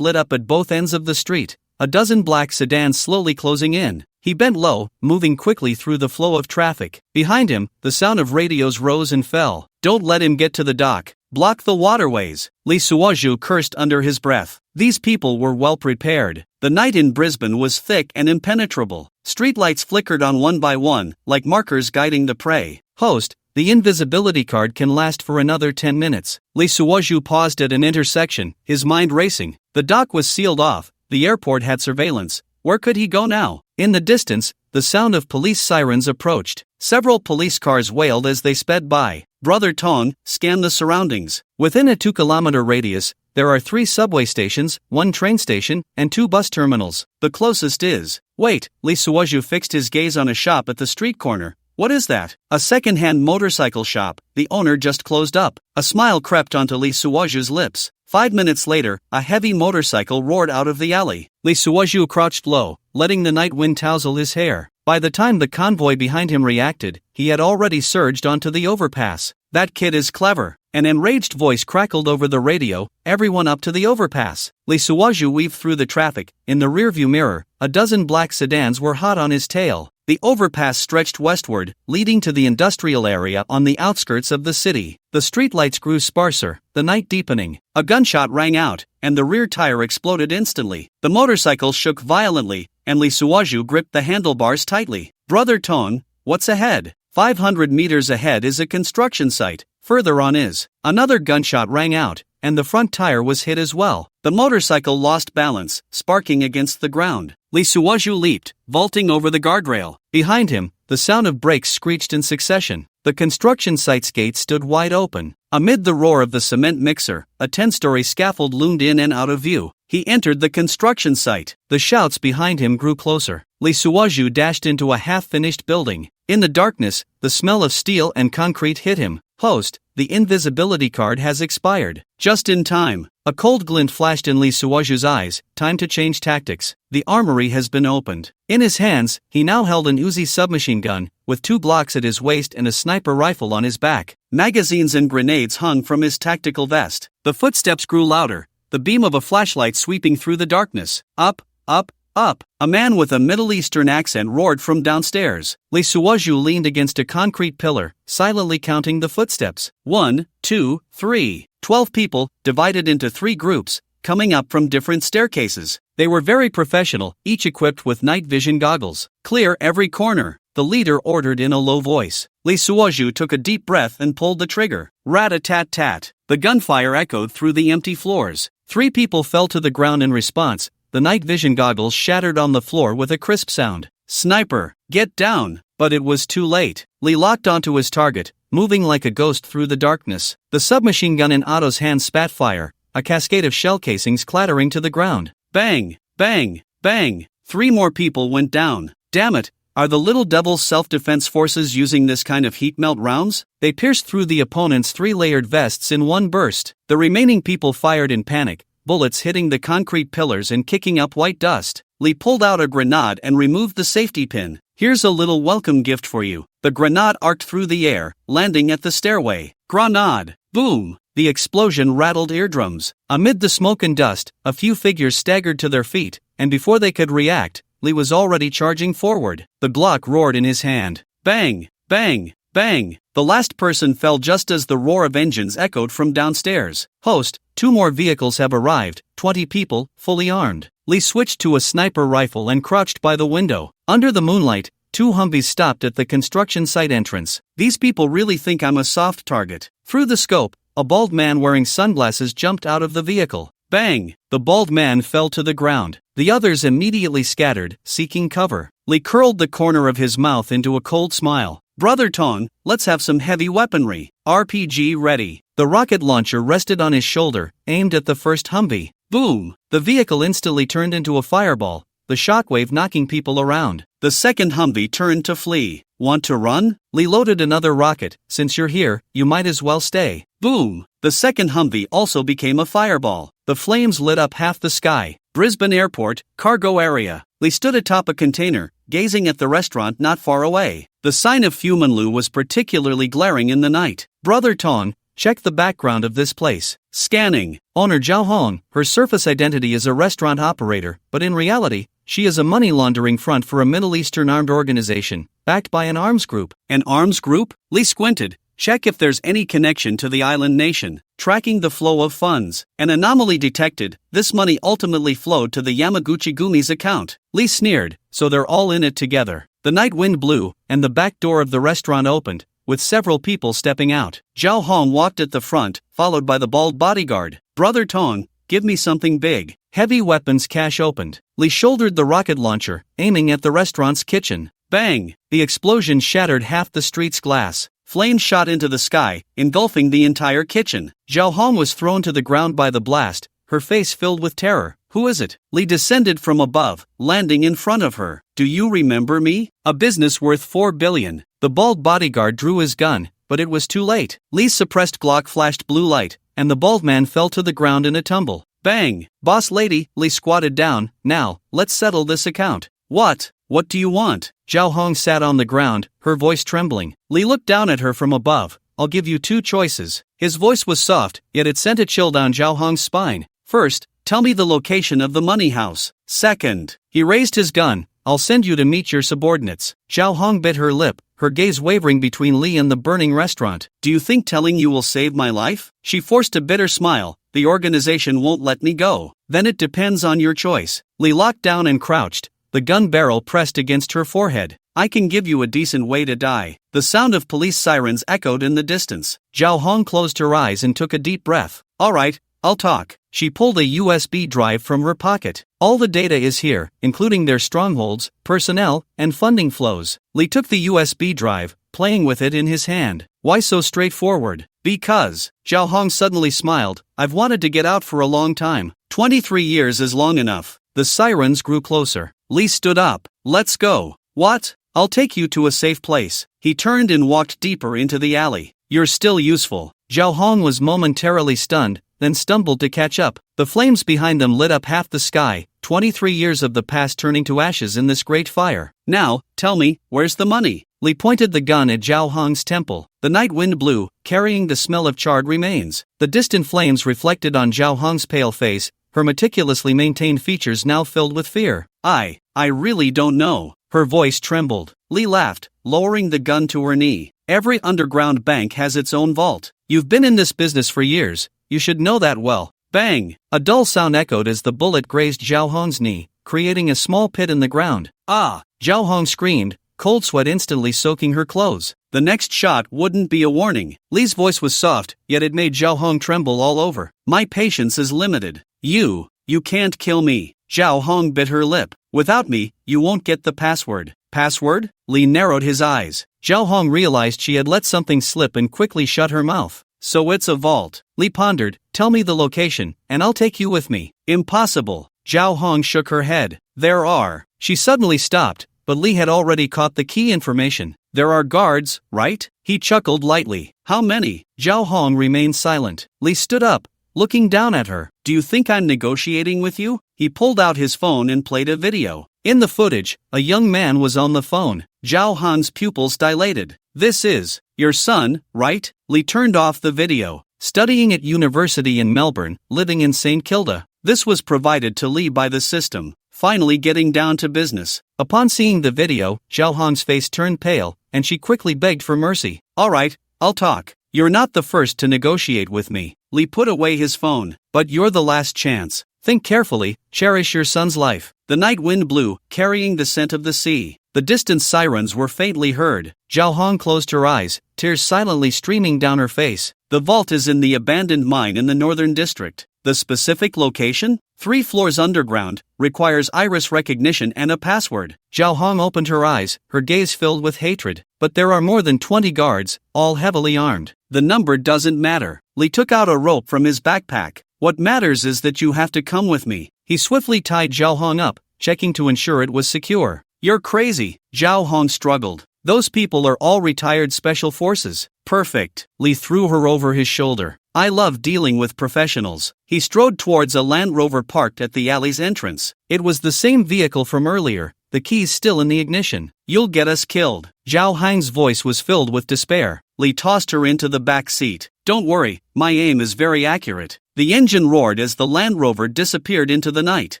lit up at both ends of the street. A dozen black sedans slowly closing in. He bent low, moving quickly through the flow of traffic. Behind him, the sound of radios rose and fell. Don't let him get to the dock. Block the waterways. Lee Suoju cursed under his breath. These people were well prepared. The night in Brisbane was thick and impenetrable. Streetlights flickered on one by one, like markers guiding the prey. Host, the invisibility card can last for another 10 minutes. Lee Suoju paused at an intersection, his mind racing. The dock was sealed off. The airport had surveillance. Where could he go now? In the distance, the sound of police sirens approached. Several police cars wailed as they sped by. Brother Tong scanned the surroundings. Within a 2-kilometer radius, there are 3 subway stations, 1 train station, and 2 bus terminals. The closest is. Wait, Lee Suoju fixed his gaze on a shop at the street corner. What is that? A second-hand motorcycle shop. The owner just closed up. A smile crept onto Lee Suoju's lips. 5 minutes later, a heavy motorcycle roared out of the alley. Lee Suoju crouched low, letting the night wind tousle his hair. By the time the convoy behind him reacted, he had already surged onto the overpass. That kid is clever. An enraged voice crackled over the radio. Everyone up to the overpass. Lee Suoju weaved through the traffic. In the rearview mirror, a dozen black sedans were hot on his tail. The overpass stretched westward, leading to the industrial area on the outskirts of the city. The streetlights grew sparser, the night deepening. A gunshot rang out, and the rear tire exploded instantly. The motorcycle shook violently, and Lee Suoju gripped the handlebars tightly. Brother Tong, what's ahead? 500 meters ahead is a construction site. Further on is. Another gunshot rang out, and the front tire was hit as well. The motorcycle lost balance, sparking against the ground. Lee Suoju leaped, vaulting over the guardrail. Behind him, the sound of brakes screeched in succession. The construction site's gate stood wide open. Amid the roar of the cement mixer, a 10-story scaffold loomed in and out of view. He entered the construction site. The shouts behind him grew closer. Lee Suoju dashed into a half-finished building. In the darkness, the smell of steel and concrete hit him. Host, the invisibility card has expired. Just in time. A cold glint flashed in Lee Suoju's eyes. Time to change tactics. The armory has been opened. In his hands, he now held an Uzi submachine gun, with 2 Glocks at his waist and a sniper rifle on his back. Magazines and grenades hung from his tactical vest. The footsteps grew louder, the beam of a flashlight sweeping through the darkness. Up, up, up. A man with a Middle Eastern accent roared from downstairs. Lee Suoju leaned against a concrete pillar, silently counting the footsteps. 1, 2, 3. 12 people, divided into 3 groups, coming up from different staircases. They were very professional, each equipped with night vision goggles. Clear every corner, the leader ordered in a low voice. Lee Suoju took a deep breath and pulled the trigger. Rat-a-tat-tat. The gunfire echoed through the empty floors. 3 people fell to the ground in response. The night vision goggles shattered on the floor with a crisp sound. Sniper, get down! But it was too late. Lee locked onto his target, moving like a ghost through the darkness. The submachine gun in Otto's hand spat fire, a cascade of shell casings clattering to the ground. Bang, bang, bang. 3 more people went down. Damn it, are the Little Devil's self-defense forces using this kind of heat melt rounds? They pierced through the opponent's 3-layered vests in one burst. The remaining people fired in panic, bullets hitting the concrete pillars and kicking up white dust. Lee pulled out a grenade and removed the safety pin. Here's a little welcome gift for you. The grenade arced through the air, landing at the stairway. Grenade! Boom! The explosion rattled eardrums. Amid the smoke and dust, a few figures staggered to their feet, and before they could react, Lee was already charging forward. The Glock roared in his hand. Bang! Bang! Bang! The last person fell just as the roar of engines echoed from downstairs. Host, 2 more vehicles have arrived, 20 people, fully armed. Lee switched to a sniper rifle and crouched by the window. Under the moonlight, 2 Humvees stopped at the construction site entrance. These people really think I'm a soft target. Through the scope, a bald man wearing sunglasses jumped out of the vehicle. Bang! The bald man fell to the ground. The others immediately scattered, seeking cover. Lee curled the corner of his mouth into a cold smile. Brother Tong, let's have some heavy weaponry. RPG ready. The rocket launcher rested on his shoulder, aimed at the first Humvee. Boom! The vehicle instantly turned into a fireball, the shockwave knocking people around. The second Humvee turned to flee. Want to run? Lee loaded another rocket. Since you're here, you might as well stay. Boom! The second Humvee also became a fireball. The flames lit up half the sky. Brisbane Airport, cargo area. Lee stood atop a container, gazing at the restaurant not far away. The sign of Fumanlu was particularly glaring in the night. Brother Tong, check the background of this place. Scanning. Owner Zhao Hong, her surface identity is a restaurant operator, but in reality, She is a money laundering front for a Middle Eastern armed organization, backed by an arms group. An arms group? Lee squinted. Check if there's any connection to the island nation. Tracking the flow of funds. An anomaly detected. This money ultimately flowed to the Yamaguchi Gumi's account. Lee sneered. So they're all in it together. The night wind blew, and the back door of the restaurant opened, with several people stepping out. Zhao Hong walked at the front, followed by the bald bodyguard. Brother Tong, give me something big. Heavy weapons cache opened. Lee shouldered the rocket launcher, aiming at the restaurant's kitchen. Bang! The explosion shattered half the street's glass. Flames shot into the sky, engulfing the entire kitchen. Zhao Hong was thrown to the ground by the blast, her face filled with terror. Who is it? Lee descended from above, landing in front of her. Do you remember me? A business worth 4 billion. The bald bodyguard drew his gun, but it was too late. Lee's suppressed Glock flashed blue light, and the bald man fell to the ground in a tumble. Bang! Boss lady, Lee squatted down. Now, let's settle this account. What? What do you want? Zhao Hong sat on the ground, her voice trembling. Lee looked down at her from above. I'll give you 2 choices. His voice was soft, yet it sent a chill down Zhao Hong's spine. First, tell me the location of the money house. Second, he raised his gun. I'll send you to meet your subordinates. Zhao Hong bit her lip, her gaze wavering between Lee and the burning restaurant. Do you think telling you will save my life? She forced a bitter smile. The organization won't let me go. Then it depends on your choice. Lee locked down and crouched, the gun barrel pressed against her forehead. I can give you a decent way to die. The sound of police sirens echoed in the distance. Zhao Hong closed her eyes and took a deep breath. All right, I'll talk. She pulled a USB drive from her pocket. All the data is here, including their strongholds, personnel, and funding flows. Lee took the USB drive, playing with it in his hand. Why so straightforward? Because, Zhao Hong suddenly smiled, I've wanted to get out for a long time. 23 years is long enough. The sirens grew closer. Lee stood up. Let's go. What? I'll take you to a safe place. He turned and walked deeper into the alley. You're still useful. Zhao Hong was momentarily stunned, then stumbled to catch up. The flames behind them lit up half the sky, 23 years of the past turning to ashes in this great fire. Now, tell me, where's the money? Lee pointed the gun at Zhao Hong's temple. The night wind blew, carrying the smell of charred remains. The distant flames reflected on Zhao Hong's pale face, her meticulously maintained features now filled with fear. I really don't know. Her voice trembled. Lee laughed, lowering the gun to her knee. Every underground bank has its own vault. You've been in this business for years. You should know that well. Bang! A dull sound echoed as the bullet grazed Zhao Hong's knee, creating a small pit in the ground. Ah! Zhao Hong screamed, cold sweat instantly soaking her clothes. The next shot wouldn't be a warning. Lee's voice was soft, yet it made Zhao Hong tremble all over. My patience is limited. You can't kill me. Zhao Hong bit her lip. Without me, you won't get the password. Password? Lee narrowed his eyes. Zhao Hong realized she had let something slip and quickly shut her mouth. So it's a vault. Lee pondered. Tell me the location, and I'll take you with me. Impossible. Zhao Hong shook her head. There are. She suddenly stopped, but Lee had already caught the key information. There are guards, right? He chuckled lightly. How many? Zhao Hong remained silent. Lee stood up, looking down at her. Do you think I'm negotiating with you? He pulled out his phone and played a video. In the footage, a young man was on the phone. Zhao Han's pupils dilated. This is your son, right? Lee turned off the video. Studying at university in Melbourne, living in St. Kilda. This was provided to Lee by the system. Finally getting down to business. Upon seeing the video, Zhao Han's face turned pale, and she quickly begged for mercy. All right, I'll talk. You're not the first to negotiate with me. Lee put away his phone. But you're the last chance. Think carefully, cherish your son's life. The night wind blew, carrying the scent of the sea. The distant sirens were faintly heard. Zhao Hong closed her eyes, tears silently streaming down her face. The vault is in the abandoned mine in the northern district. The specific location? 3 floors underground, requires iris recognition and a password. Zhao Hong opened her eyes, her gaze filled with hatred. But there are more than 20 guards, all heavily armed. The number doesn't matter. Lee took out a rope from his backpack. What matters is that you have to come with me. He swiftly tied Zhao Hong up, checking to ensure it was secure. You're crazy. Zhao Hong struggled. Those people are all retired special forces. Perfect. Lee threw her over his shoulder. I love dealing with professionals. He strode towards a Land Rover parked at the alley's entrance. It was the same vehicle from earlier, the keys still in the ignition. You'll get us killed. Zhao Hong's voice was filled with despair. Lee tossed her into the back seat. Don't worry, my aim is very accurate. The engine roared as the Land Rover disappeared into the night.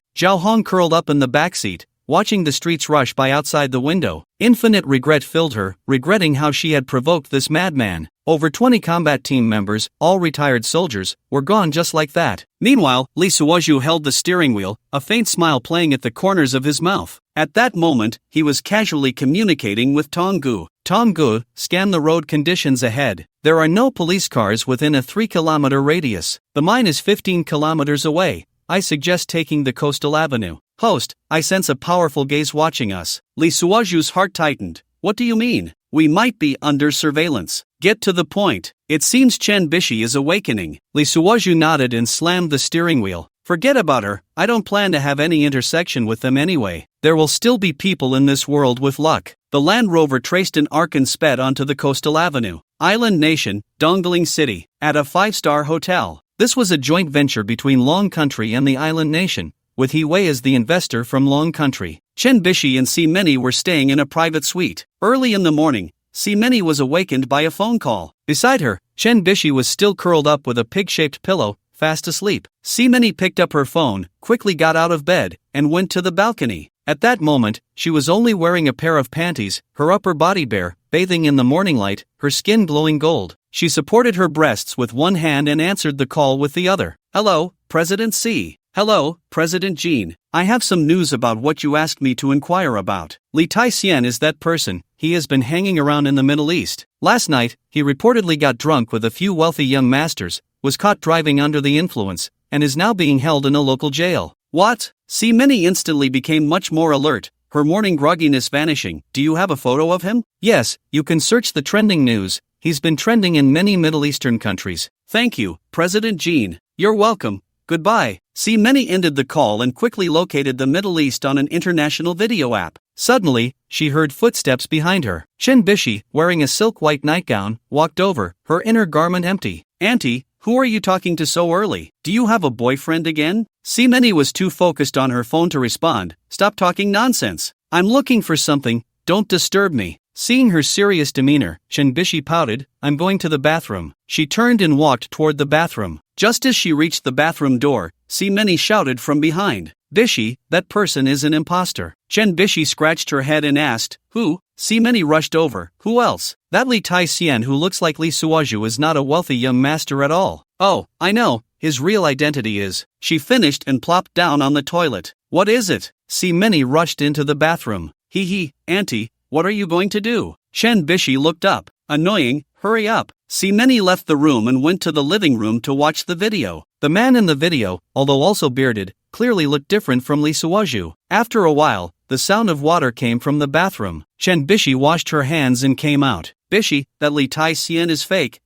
Zhao Hong curled up in the back seat, watching the streets rush by outside the window. Infinite regret filled her, regretting how she had provoked this madman. Over 20 combat team members, all retired soldiers, were gone just like that. Meanwhile, Lee Suoju held the steering wheel, a faint smile playing at the corners of his mouth. At that moment, he was casually communicating with Tonggu. Tonggu, scan the road conditions ahead. There are no police cars within a 3-kilometer radius. The mine is 15 kilometers away. I suggest taking the coastal avenue. Host, I sense a powerful gaze watching us. Lee Suoju's heart tightened. What do you mean? We might be under surveillance. Get to the point. It seems Chen Bishi is awakening. Lee Suoju nodded and slammed the steering wheel. Forget about her, I don't plan to have any intersection with them anyway. There will still be people in this world with luck. The Land Rover traced an arc and sped onto the coastal avenue. Island Nation, Dongling City, at a 5-star hotel. This was a joint venture between Long Country and the Island Nation, with He Wei as the investor from Long Country. Chen Bishi and Si Meni were staying in a private suite. Early in the morning, Si Meni was awakened by a phone call. Beside her, Chen Bishi was still curled up with a pig-shaped pillow, fast asleep. Si Meni picked up her phone, quickly got out of bed, and went to the balcony. At that moment, she was only wearing a pair of panties, her upper body bare, bathing in the morning light, her skin glowing gold. She supported her breasts with one hand and answered the call with the other. Hello, President C. Hello, President Jean. I have some news about what you asked me to inquire about. Li Tai-hsien is that person. He has been hanging around in the Middle East. Last night, he reportedly got drunk with a few wealthy young masters, was caught driving under the influence, and is now being held in a local jail. What? Si Meni instantly became much more alert, her morning grogginess vanishing. Do you have a photo of him? Yes, you can search the trending news. He's been trending in many Middle Eastern countries. Thank you, President Jean. You're welcome. Goodbye. Si Meni ended the call and quickly located the Middle East on an international video app. Suddenly, she heard footsteps behind her. Chen Bishi, wearing a silk white nightgown, walked over, her inner garment empty. Auntie, who are you talking to so early? Do you have a boyfriend again? Si Meni was too focused on her phone to respond. Stop talking nonsense. I'm looking for something, don't disturb me. Seeing her serious demeanor, Chen Bishi pouted, I'm going to the bathroom. She turned and walked toward the bathroom. Just as she reached the bathroom door, Si Meni shouted from behind. Bishi, that person is an imposter. Chen Bishi scratched her head and asked, Who? Si Meni rushed over. Who else? That Li Tai-hsien who looks like Lee Suoju is not a wealthy young master at all. Oh, I know, his real identity is. She finished and plopped down on the toilet. What is it? Si Meni rushed into the bathroom. Auntie, what are you going to do? Chen Bishi looked up. Annoying, hurry up. Si Meni left the room and went to the living room to watch the video. The man in the video, although also bearded, clearly looked different from Lee Suoju. After a while, the sound of water came from the bathroom. Chen Bishi washed her hands and came out. Bishi, that Li Tai-hsien is fake.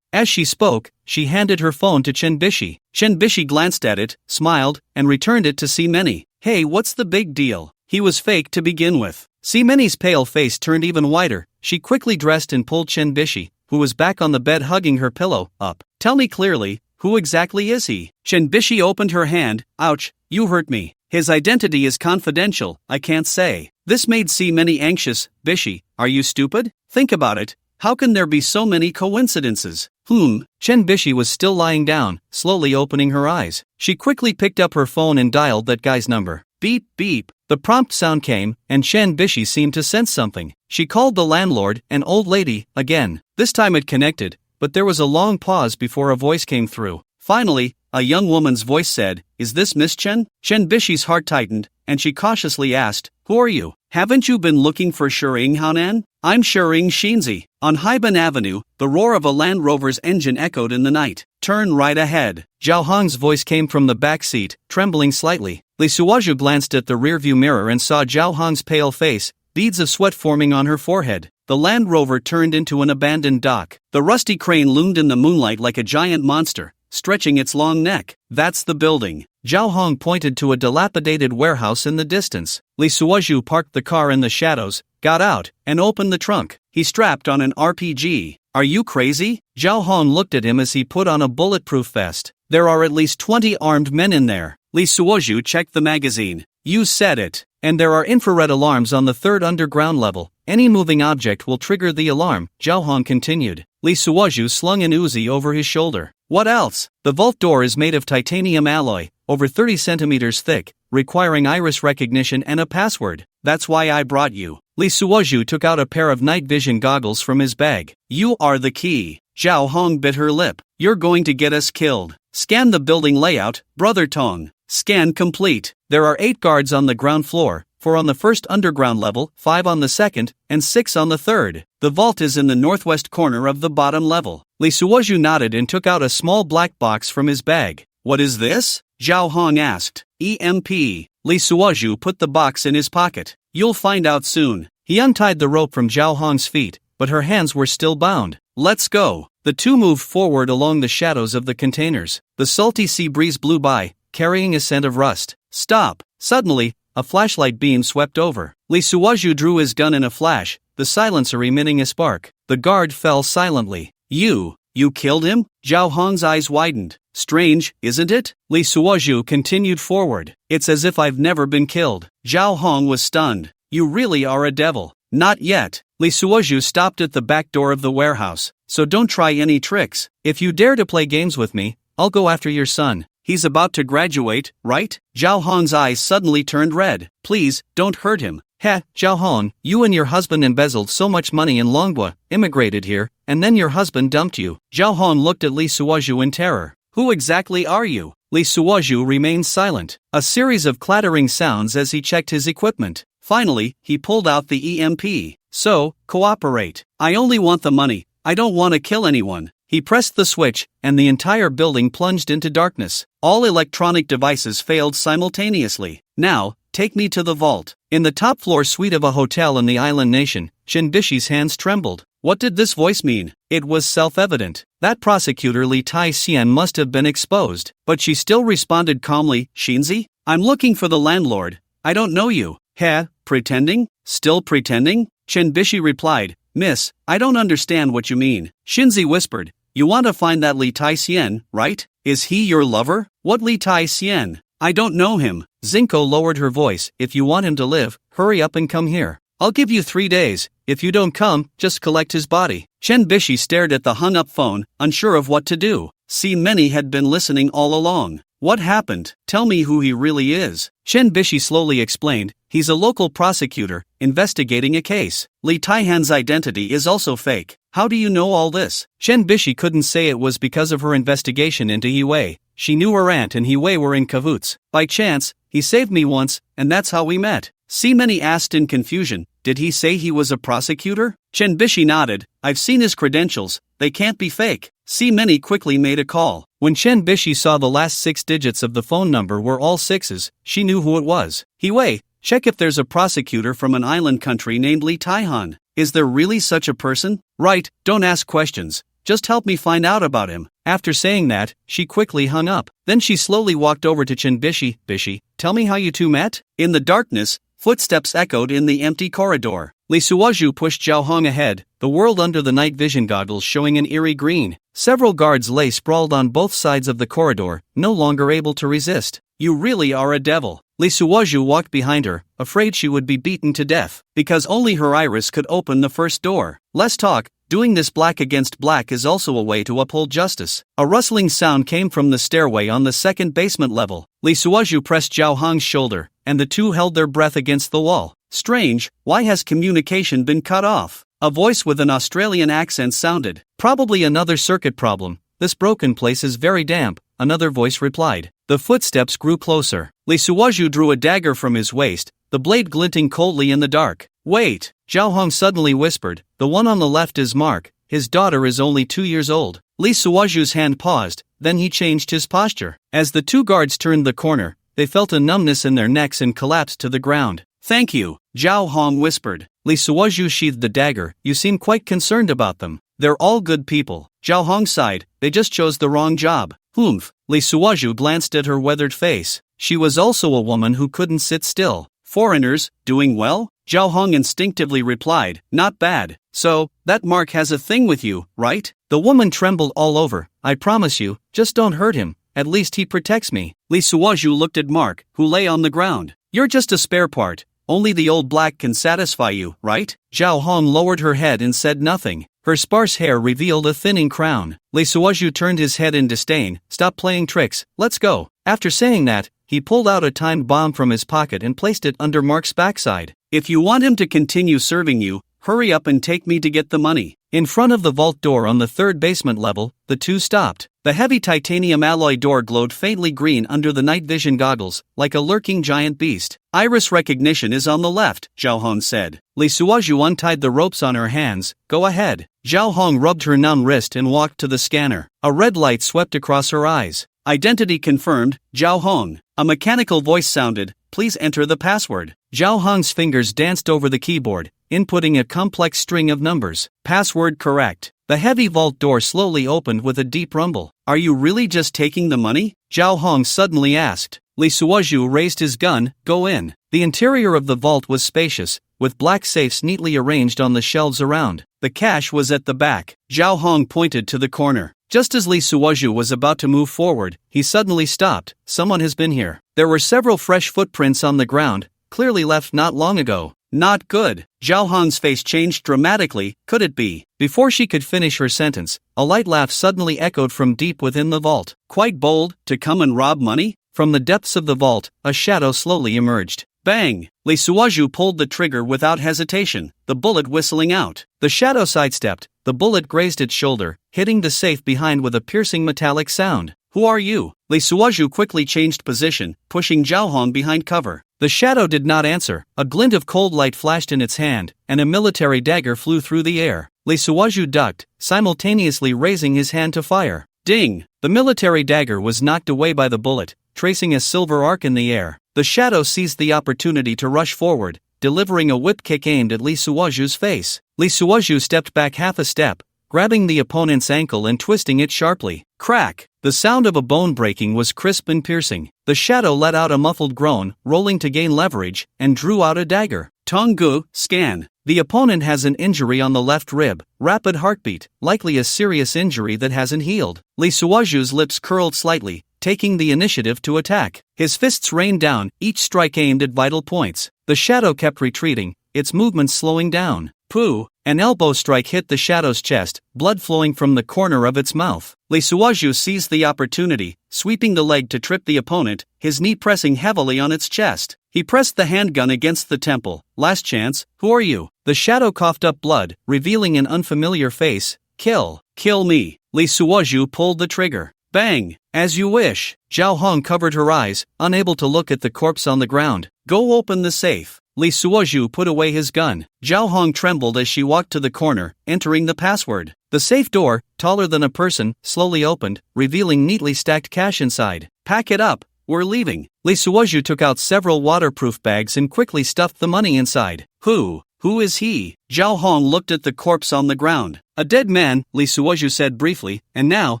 As she spoke, she handed her phone to Chen Bishi. Chen Bishi glanced at it, smiled, and returned it to Si Meni. Hey, what's the big deal? He was fake to begin with. Si Meni's pale face turned even whiter. She quickly dressed and pulled Chen Bishi, who was back on the bed hugging her pillow, up. Tell me clearly, who exactly is he? Chen Bishi opened her hand. Ouch, you hurt me. His identity is confidential, I can't say. This made Si Meni anxious. Bishi, are you stupid? Think about it. How can there be so many coincidences? Chen Bishi was still lying down, slowly opening her eyes. She quickly picked up her phone and dialed that guy's number. Beep, beep. The prompt sound came, and Chen Bishi seemed to sense something. She called the landlord, an old lady, again. This time it connected, but there was a long pause before a voice came through. Finally, a young woman's voice said, Is this Miss Chen? Chen Bishi's heart tightened, and she cautiously asked, Who are you? Haven't you been looking for Shering Haonan? I'm Shering Shinzi. On Haiban Avenue, the roar of a Land Rover's engine echoed in the night. Turn right ahead. Zhao Hong's voice came from the back seat, trembling slightly. Lee Suoju glanced at the rearview mirror and saw Zhao Hong's pale face, beads of sweat forming on her forehead. The Land Rover turned into an abandoned dock. The rusty crane loomed in the moonlight like a giant monster, stretching its long neck. That's the building. Zhao Hong pointed to a dilapidated warehouse in the distance. Lee Suoju parked the car in the shadows, got out, and opened the trunk. He strapped on an RPG. Are you crazy? Zhao Hong looked at him as he put on a bulletproof vest. There are at least 20 armed men in there. Lee Suoju checked the magazine. You said it. And there are infrared alarms on the 3rd underground level. Any moving object will trigger the alarm, Zhao Hong continued. Lee Suoju slung an Uzi over his shoulder. What else? The vault door is made of titanium alloy, over 30 centimeters thick, requiring iris recognition and a password. That's why I brought you. Li Suozhu took out a pair of night vision goggles from his bag. You are the key. Zhao Hong bit her lip. You're going to get us killed. Scan the building layout, Brother Tong. Scan complete. There are 8 guards on the ground floor, 4 on the first underground level, 5 on the second, and 6 on the third. The vault is in the northwest corner of the bottom level. Li Suozhu nodded and took out a small black box from his bag. What is this? Zhao Hong asked. EMP. Li Suozhu put the box in his pocket. You'll find out soon. He untied the rope from Zhao Hong's feet, but her hands were still bound. Let's go. The two moved forward along the shadows of the containers. The salty sea breeze blew by, carrying a scent of rust. Stop. Suddenly, a flashlight beam swept over. Li Suozhu drew his gun in a flash, the silencer emitting a spark. The guard fell silently. You killed him? Zhao Hong's eyes widened. Strange, isn't it? Li Suozhu continued forward. It's as if I've never been killed. Zhao Hong was stunned. You really are a devil. Not yet. Li Suozhu stopped at the back door of the warehouse. So don't try any tricks. If you dare to play games with me, I'll go after your son. He's about to graduate, right? Zhao Hong's eyes suddenly turned red. Please, don't hurt him. Heh, Zhao Hong, you and your husband embezzled so much money in Longhua, immigrated here, and then your husband dumped you. Zhao Hong looked at Li Suozhu in terror. Who exactly are you? Li Suozhu remained silent. A series of clattering sounds as he checked his equipment. Finally, he pulled out the EMP. So, cooperate. I only want the money. I don't want to kill anyone. He pressed the switch, and the entire building plunged into darkness. All electronic devices failed simultaneously. Now, take me to the vault. In the top floor suite of a hotel in the island nation, Shinbishi's hands trembled. What did this voice mean? It was self-evident. That prosecutor Li Tai-Hsien must have been exposed. But she still responded calmly, Shinzi? I'm looking for the landlord. I don't know you. Heh, pretending? Still pretending? Shinbishi replied, Miss, I don't understand what you mean. Shinzi whispered, you want to find that Li Tai-Hsien, right? Is he your lover? What Li Tai-Hsien? I don't know him. Zinko lowered her voice. If you want him to live, hurry up and come here. I'll give you 3 days. If you don't come, just collect his body. Shinbishi stared at the hung-up phone, unsure of what to do. See, many had been listening all along. What happened? Tell me who he really is. Shinbishi slowly explained. He's a local prosecutor, investigating a case. Li Taihan's identity is also fake. How do you know all this? Shinbishi couldn't say it was because of her investigation into Yiwei. She knew her aunt and Yiwei were in cahoots. By chance, he saved me once, and that's how we met. Many asked in confusion, did he say he was a prosecutor? Shinbishi nodded, I've seen his credentials, they can't be fake. Many quickly made a call. When Shinbishi saw the last 6 digits of the phone number were all 6s, she knew who it was. Yiwei, check if there's a prosecutor from an island country named Li Taihan. Is there really such a person? Right, don't ask questions. Just help me find out about him. After saying that, she quickly hung up. Then she slowly walked over to Shinbishi. Bishi, tell me how you two met? In the darkness, footsteps echoed in the empty corridor. Li Suozhu pushed Zhao Hong ahead, the world under the night vision goggles showing an eerie green. Several guards lay sprawled on both sides of the corridor, no longer able to resist. You really are a devil. Li Suozhu walked behind her, afraid she would be beaten to death. Because only her iris could open the first door. Less talk. Doing this black against black is also a way to uphold justice. A rustling sound came from the stairway on the second basement level. Li Suozhu pressed Zhao Hong's shoulder, and the two held their breath against the wall. Strange, why has communication been cut off? A voice with an Australian accent sounded. Probably another circuit problem. This broken place is very damp, another voice replied. The footsteps grew closer. Li Suozhu drew a dagger from his waist, the blade glinting coldly in the dark. Wait, Zhao Hong suddenly whispered, the one on the left is Mark, his daughter is only 2 years old. Li Suozhu's hand paused, then he changed his posture. As the two guards turned the corner, they felt a numbness in their necks and collapsed to the ground. Thank you, Zhao Hong whispered. Li Suozhu sheathed the dagger. You seem quite concerned about them. They're all good people. Zhao Hong sighed. They just chose the wrong job. Humph. Li Suozhu glanced at her weathered face. She was also a woman who couldn't sit still. Foreigners, doing well? Zhao Hong instinctively replied, not bad. So, that Mark has a thing with you, right? The woman trembled all over. I promise you, just don't hurt him. At least he protects me. Li Suozhu looked at Mark, who lay on the ground. You're just a spare part. Only the old black can satisfy you, right? Zhao Hong lowered her head and said nothing. Her sparse hair revealed a thinning crown. Li Suozhu turned his head in disdain. Stop playing tricks, let's go. After saying that, he pulled out a time bomb from his pocket and placed it under Mark's backside. If you want him to continue serving you, hurry up and take me to get the money. In front of the vault door on the third basement level, the two stopped. The heavy titanium alloy door glowed faintly green under the night vision goggles, like a lurking giant beast. Iris recognition is on the left, Zhao Hong said. Li Suozhu untied the ropes on her hands. Go ahead. Zhao Hong rubbed her numb wrist and walked to the scanner. A red light swept across her eyes. Identity confirmed, Zhao Hong. A mechanical voice sounded, please enter the password. Zhao Hong's fingers danced over the keyboard, inputting a complex string of numbers. Password correct. The heavy vault door slowly opened with a deep rumble. Are you really just taking the money? Zhao Hong suddenly asked. Li Suozhu raised his gun. Go in. The interior of the vault was spacious, with black safes neatly arranged on the shelves around. The cash was at the back. Zhao Hong pointed to the corner. Just as Li Suozhu was about to move forward, he suddenly stopped. Someone has been here. There were several fresh footprints on the ground, clearly left not long ago. Not good. Zhao Hong's face changed dramatically. Could it be? Before she could finish her sentence, a light laugh suddenly echoed from deep within the vault. Quite bold, to come and rob money? From the depths of the vault, a shadow slowly emerged. Bang! Li Suozhu pulled the trigger without hesitation, the bullet whistling out. The shadow sidestepped. The bullet grazed its shoulder, hitting the safe behind with a piercing metallic sound. Who are you? Li Suozhu quickly changed position, pushing Zhao Hong behind cover. The shadow did not answer. A glint of cold light flashed in its hand, and a military dagger flew through the air. Li Suozhu ducked, simultaneously raising his hand to fire. Ding! The military dagger was knocked away by the bullet, tracing a silver arc in the air. The shadow seized the opportunity to rush forward, delivering a whip kick aimed at Li Suozhu's face. Li Suozhu stepped back half a step, grabbing the opponent's ankle and twisting it sharply. Crack! The sound of a bone breaking was crisp and piercing. The shadow let out a muffled groan, rolling to gain leverage, and drew out a dagger. Tonggu, scan. The opponent has an injury on the left rib, rapid heartbeat, likely a serious injury that hasn't healed. Li Suozhu's lips curled slightly, taking the initiative to attack. His fists rained down, each strike aimed at vital points. The shadow kept retreating, its movements slowing down. Pooh! An elbow strike hit the shadow's chest, blood flowing from the corner of its mouth. Li Suozhu seized the opportunity, sweeping the leg to trip the opponent, his knee pressing heavily on its chest. He pressed the handgun against the temple. Last chance, who are you? The shadow coughed up blood, revealing an unfamiliar face. Kill. Kill me. Li Suozhu pulled the trigger. Bang! As you wish. Zhao Hong covered her eyes, unable to look at the corpse on the ground. Go open the safe. Li Suozhu put away his gun. Zhao Hong trembled as she walked to the corner, entering the password. The safe door, taller than a person, slowly opened, revealing neatly stacked cash inside. Pack it up, we're leaving. Li Suozhu took out several waterproof bags and quickly stuffed the money inside. Who is he? Zhao Hong looked at the corpse on the ground. A dead man, Li Suozhu said briefly, and now,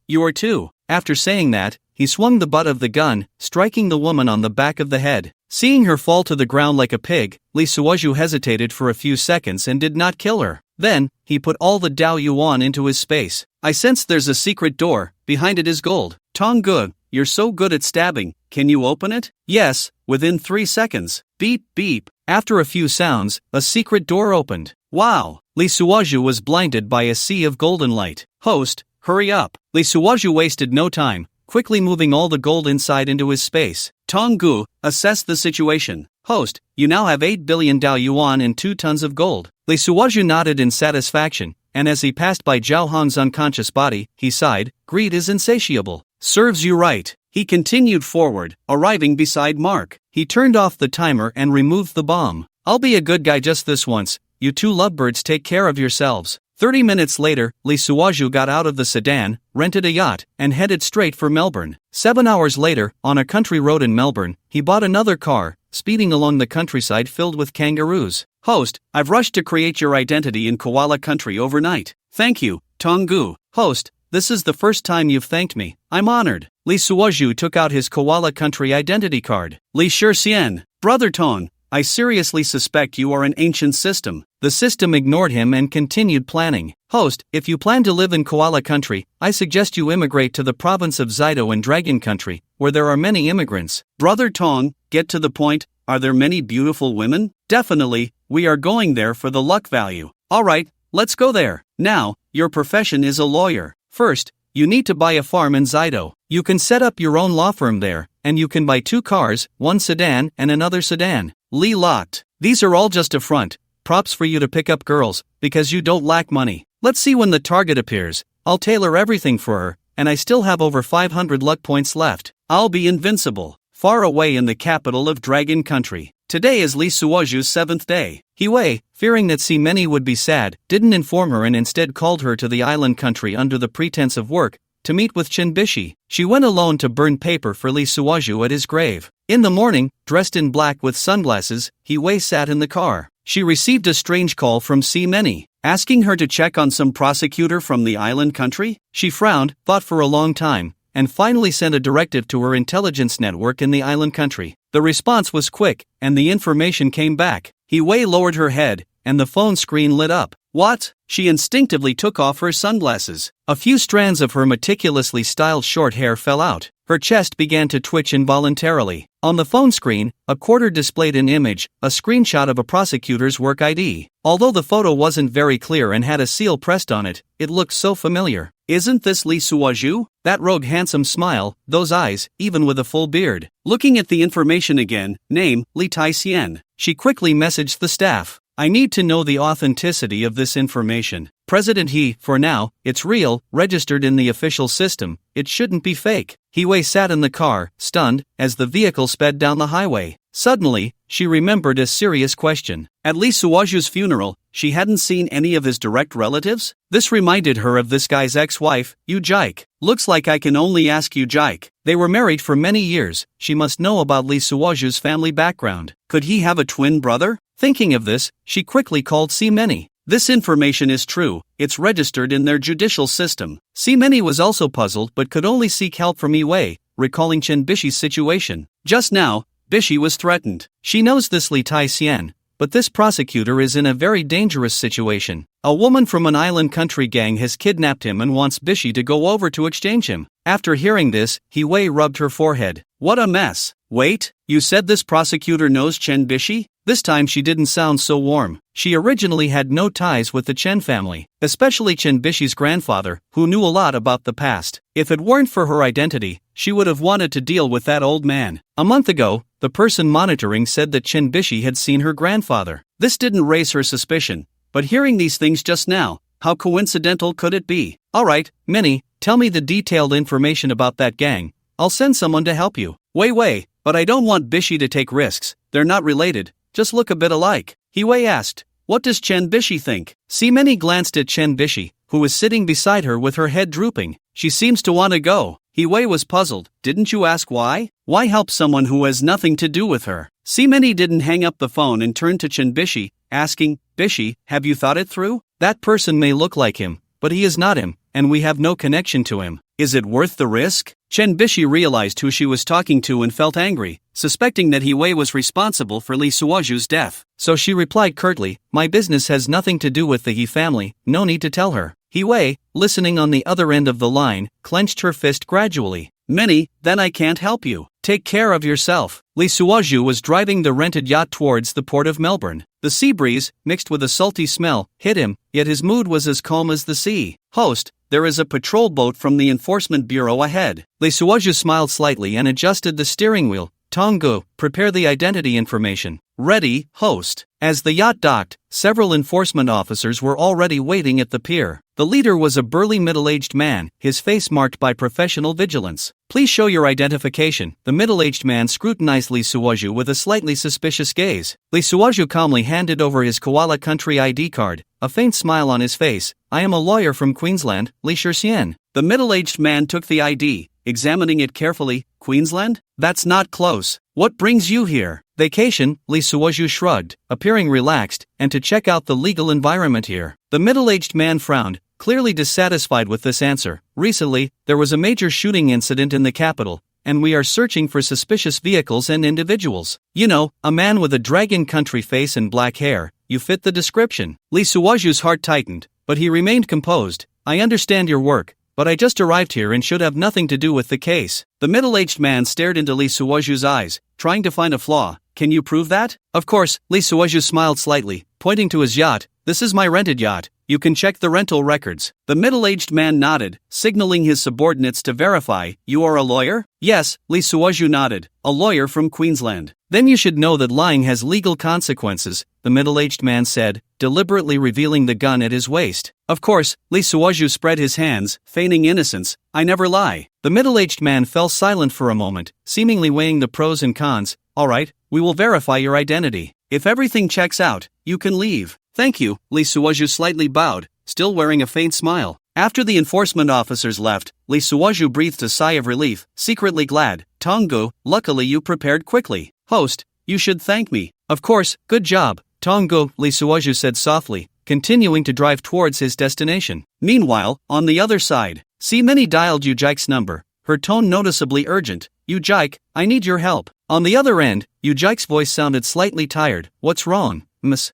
you are too. After saying that, he swung the butt of the gun, striking the woman on the back of the head. Seeing her fall to the ground like a pig, Li Suozhu hesitated for a few seconds and did not kill her. Then, he put all the Dao Yuan into his space. I sense there's a secret door, behind it is gold. Tonggu, you're so good at stabbing, can you open it? Yes, within 3 seconds. Beep, beep. After a few sounds, a secret door opened. Wow! Li Suozhu was blinded by a sea of golden light. Host, hurry up. Li Suozhu wasted no time, quickly moving all the gold inside into his space. Tonggu, assess the situation. Host, you now have 8 billion Dao Yuan and 2 tons of gold. Li Suozhu nodded in satisfaction, and as he passed by Zhao Hong's unconscious body, he sighed, greed is insatiable. Serves you right. He continued forward, arriving beside Mark. He turned off the timer and removed the bomb. I'll be a good guy just this once. You two lovebirds take care of yourselves. 30 minutes later, Li Suozhu got out of the sedan, rented a yacht, and headed straight for Melbourne. 7 hours later, on a country road in Melbourne, he bought another car, speeding along the countryside filled with kangaroos. Host, I've rushed to create your identity in koala country overnight. Thank you, Tonggu. Host, this is the first time you've thanked me. I'm honored. Li Suozhu took out his koala country identity card. Li Shixian, Brother Tong, I seriously suspect you are an ancient system. The system ignored him and continued planning. Host, if you plan to live in koala country, I suggest you immigrate to the province of Xido and Dragon country, where there are many immigrants. Brother Tong, get to the point. Are there many beautiful women? Definitely, we are going there for the luck value. Alright, let's go there. Now, your profession is a lawyer. First, you need to buy a farm in Zaido. You can set up your own law firm there, and you can buy 2 cars, one sedan and another sedan. Lee laughed. These are all just a front, props for you to pick up girls, because you don't lack money. Let's see when the target appears. I'll tailor everything for her, and I still have over 500 luck points left. I'll be invincible. Far away in the capital of Dragon Country. Today is Lee Suoju's 7th day. Hiwei, fearing that Many would be sad, didn't inform her and instead called her to the island country under the pretense of work, to meet with Chinbishi. She went alone to burn paper for Lee Suoju at his grave. In the morning, dressed in black with sunglasses, Hiwei sat in the car. She received a strange call from Many, asking her to check on some prosecutor from the island country. She frowned, thought for a long time, and finally sent a directive to her intelligence network in the island country. The response was quick, and the information came back. Hiwei lowered her head, and the phone screen lit up. What? She instinctively took off her sunglasses. A few strands of her meticulously styled short hair fell out. Her chest began to twitch involuntarily. On the phone screen, a quarter displayed an image, a screenshot of a prosecutor's work ID. Although the photo wasn't very clear and had a seal pressed on it, it looked so familiar. Isn't this Lee Suoju? That rogue handsome smile, those eyes, even with a full beard. Looking at the information again, name, Lee Tai-sien. She quickly messaged the staff. I need to know the authenticity of this information. President He, for now, it's real, registered in the official system, it shouldn't be fake. Hiwei sat in the car, stunned, as the vehicle sped down the highway. Suddenly, she remembered a serious question. At Lee Suoju's funeral, she hadn't seen any of his direct relatives? This reminded her of this guy's ex-wife, Yu Jike. Looks like I can only ask Yu Jike. They were married for many years, she must know about Lee Suoju's family background. Could he have a twin brother? Thinking of this, she quickly called Many. This information is true, it's registered in their judicial system. Many was also puzzled but could only seek help from Hiwei, recalling Bishi's situation. Just now, Bishi was threatened. She knows this Lee Tai-sien, but this prosecutor is in a very dangerous situation. A woman from an island country gang has kidnapped him and wants Bishi to go over to exchange him. After hearing this, Hiwei rubbed her forehead. What a mess. Wait, you said this prosecutor knows Chen Bishi? This time she didn't sound so warm. She originally had no ties with the Chen family, especially Chen Bishi's grandfather, who knew a lot about the past. If it weren't for her identity, she would have wanted to deal with that old man. A month ago, the person monitoring said that Chen Bishi had seen her grandfather. This didn't raise her suspicion, but hearing these things just now, how coincidental could it be? Alright, Many, tell me the detailed information about that gang. I'll send someone to help you. Wait, but I don't want Bishi to take risks. They're not related, just look a bit alike. Hiwei asked, what does Chen Bishi think? Many glanced at Chen Bishi, who was sitting beside her with her head drooping. She seems to want to go. Hiwei was puzzled. Didn't you ask why? Why help someone who has nothing to do with her? Many didn't hang up the phone and turned to Chen Bishi, asking, Bishi, have you thought it through? That person may look like him, but he is not him, and we have no connection to him. Is it worth the risk? Chen Bishi realized who she was talking to and felt angry, suspecting that Hiwei was responsible for Lee Suoju's death. So she replied curtly, my business has nothing to do with the He family, no need to tell her. Hiwei, listening on the other end of the line, clenched her fist gradually. Many, then I can't help you. Take care of yourself. Lee Suoju was driving the rented yacht towards the port of Melbourne. The sea breeze, mixed with a salty smell, hit him, yet his mood was as calm as the sea. Host, there is a patrol boat from the Enforcement Bureau ahead. Lee Suoju smiled slightly and adjusted the steering wheel. Tongu, prepare the identity information. Ready, host. As the yacht docked, several enforcement officers were already waiting at the pier. The leader was a burly middle-aged man, his face marked by professional vigilance. Please show your identification. The middle-aged man scrutinized Lee Suoju with a slightly suspicious gaze. Lee Suoju calmly handed over his Koala Country ID card, a faint smile on his face. I am a lawyer from Queensland, Lee Shen. The middle-aged man took the ID, examining it carefully. Queensland? That's not close. What brings you here? Vacation, Lee Suoju shrugged, appearing relaxed, and to check out the legal environment here. The middle-aged man frowned, clearly dissatisfied with this answer. Recently, there was a major shooting incident in the capital, and we are searching for suspicious vehicles and individuals. You know, a man with a Dragon Country face and black hair. You fit the description. Lee Suoju's heart tightened, but he remained composed. I understand your work, but I just arrived here and should have nothing to do with the case. The middle-aged man stared into Lee Suoju's eyes, trying to find a flaw. Can you prove that? Of course, Lee Suoju smiled slightly, pointing to his yacht. This is my rented yacht. You can check the rental records. The middle-aged man nodded, signaling his subordinates to verify. You are a lawyer? Yes, Lee Suoju nodded. A lawyer from Queensland. Then you should know that lying has legal consequences, the middle-aged man said, deliberately revealing the gun at his waist. Of course, Lee Suoju spread his hands, feigning innocence. I never lie. The middle-aged man fell silent for a moment, seemingly weighing the pros and cons. All right, we will verify your identity. If everything checks out, you can leave. Thank you, Lee Suoju slightly bowed, still wearing a faint smile. After the enforcement officers left, Lee Suoju breathed a sigh of relief, secretly glad. Tonggu, luckily you prepared quickly. Host, you should thank me. Of course, good job. Tonggu, Lee Suoju said softly, continuing to drive towards his destination. Meanwhile, on the other side, Many dialed Yu Jike's number, her tone noticeably urgent. Yu Jike, I need your help. On the other end, Yu Jike's voice sounded slightly tired. What's wrong, Miss?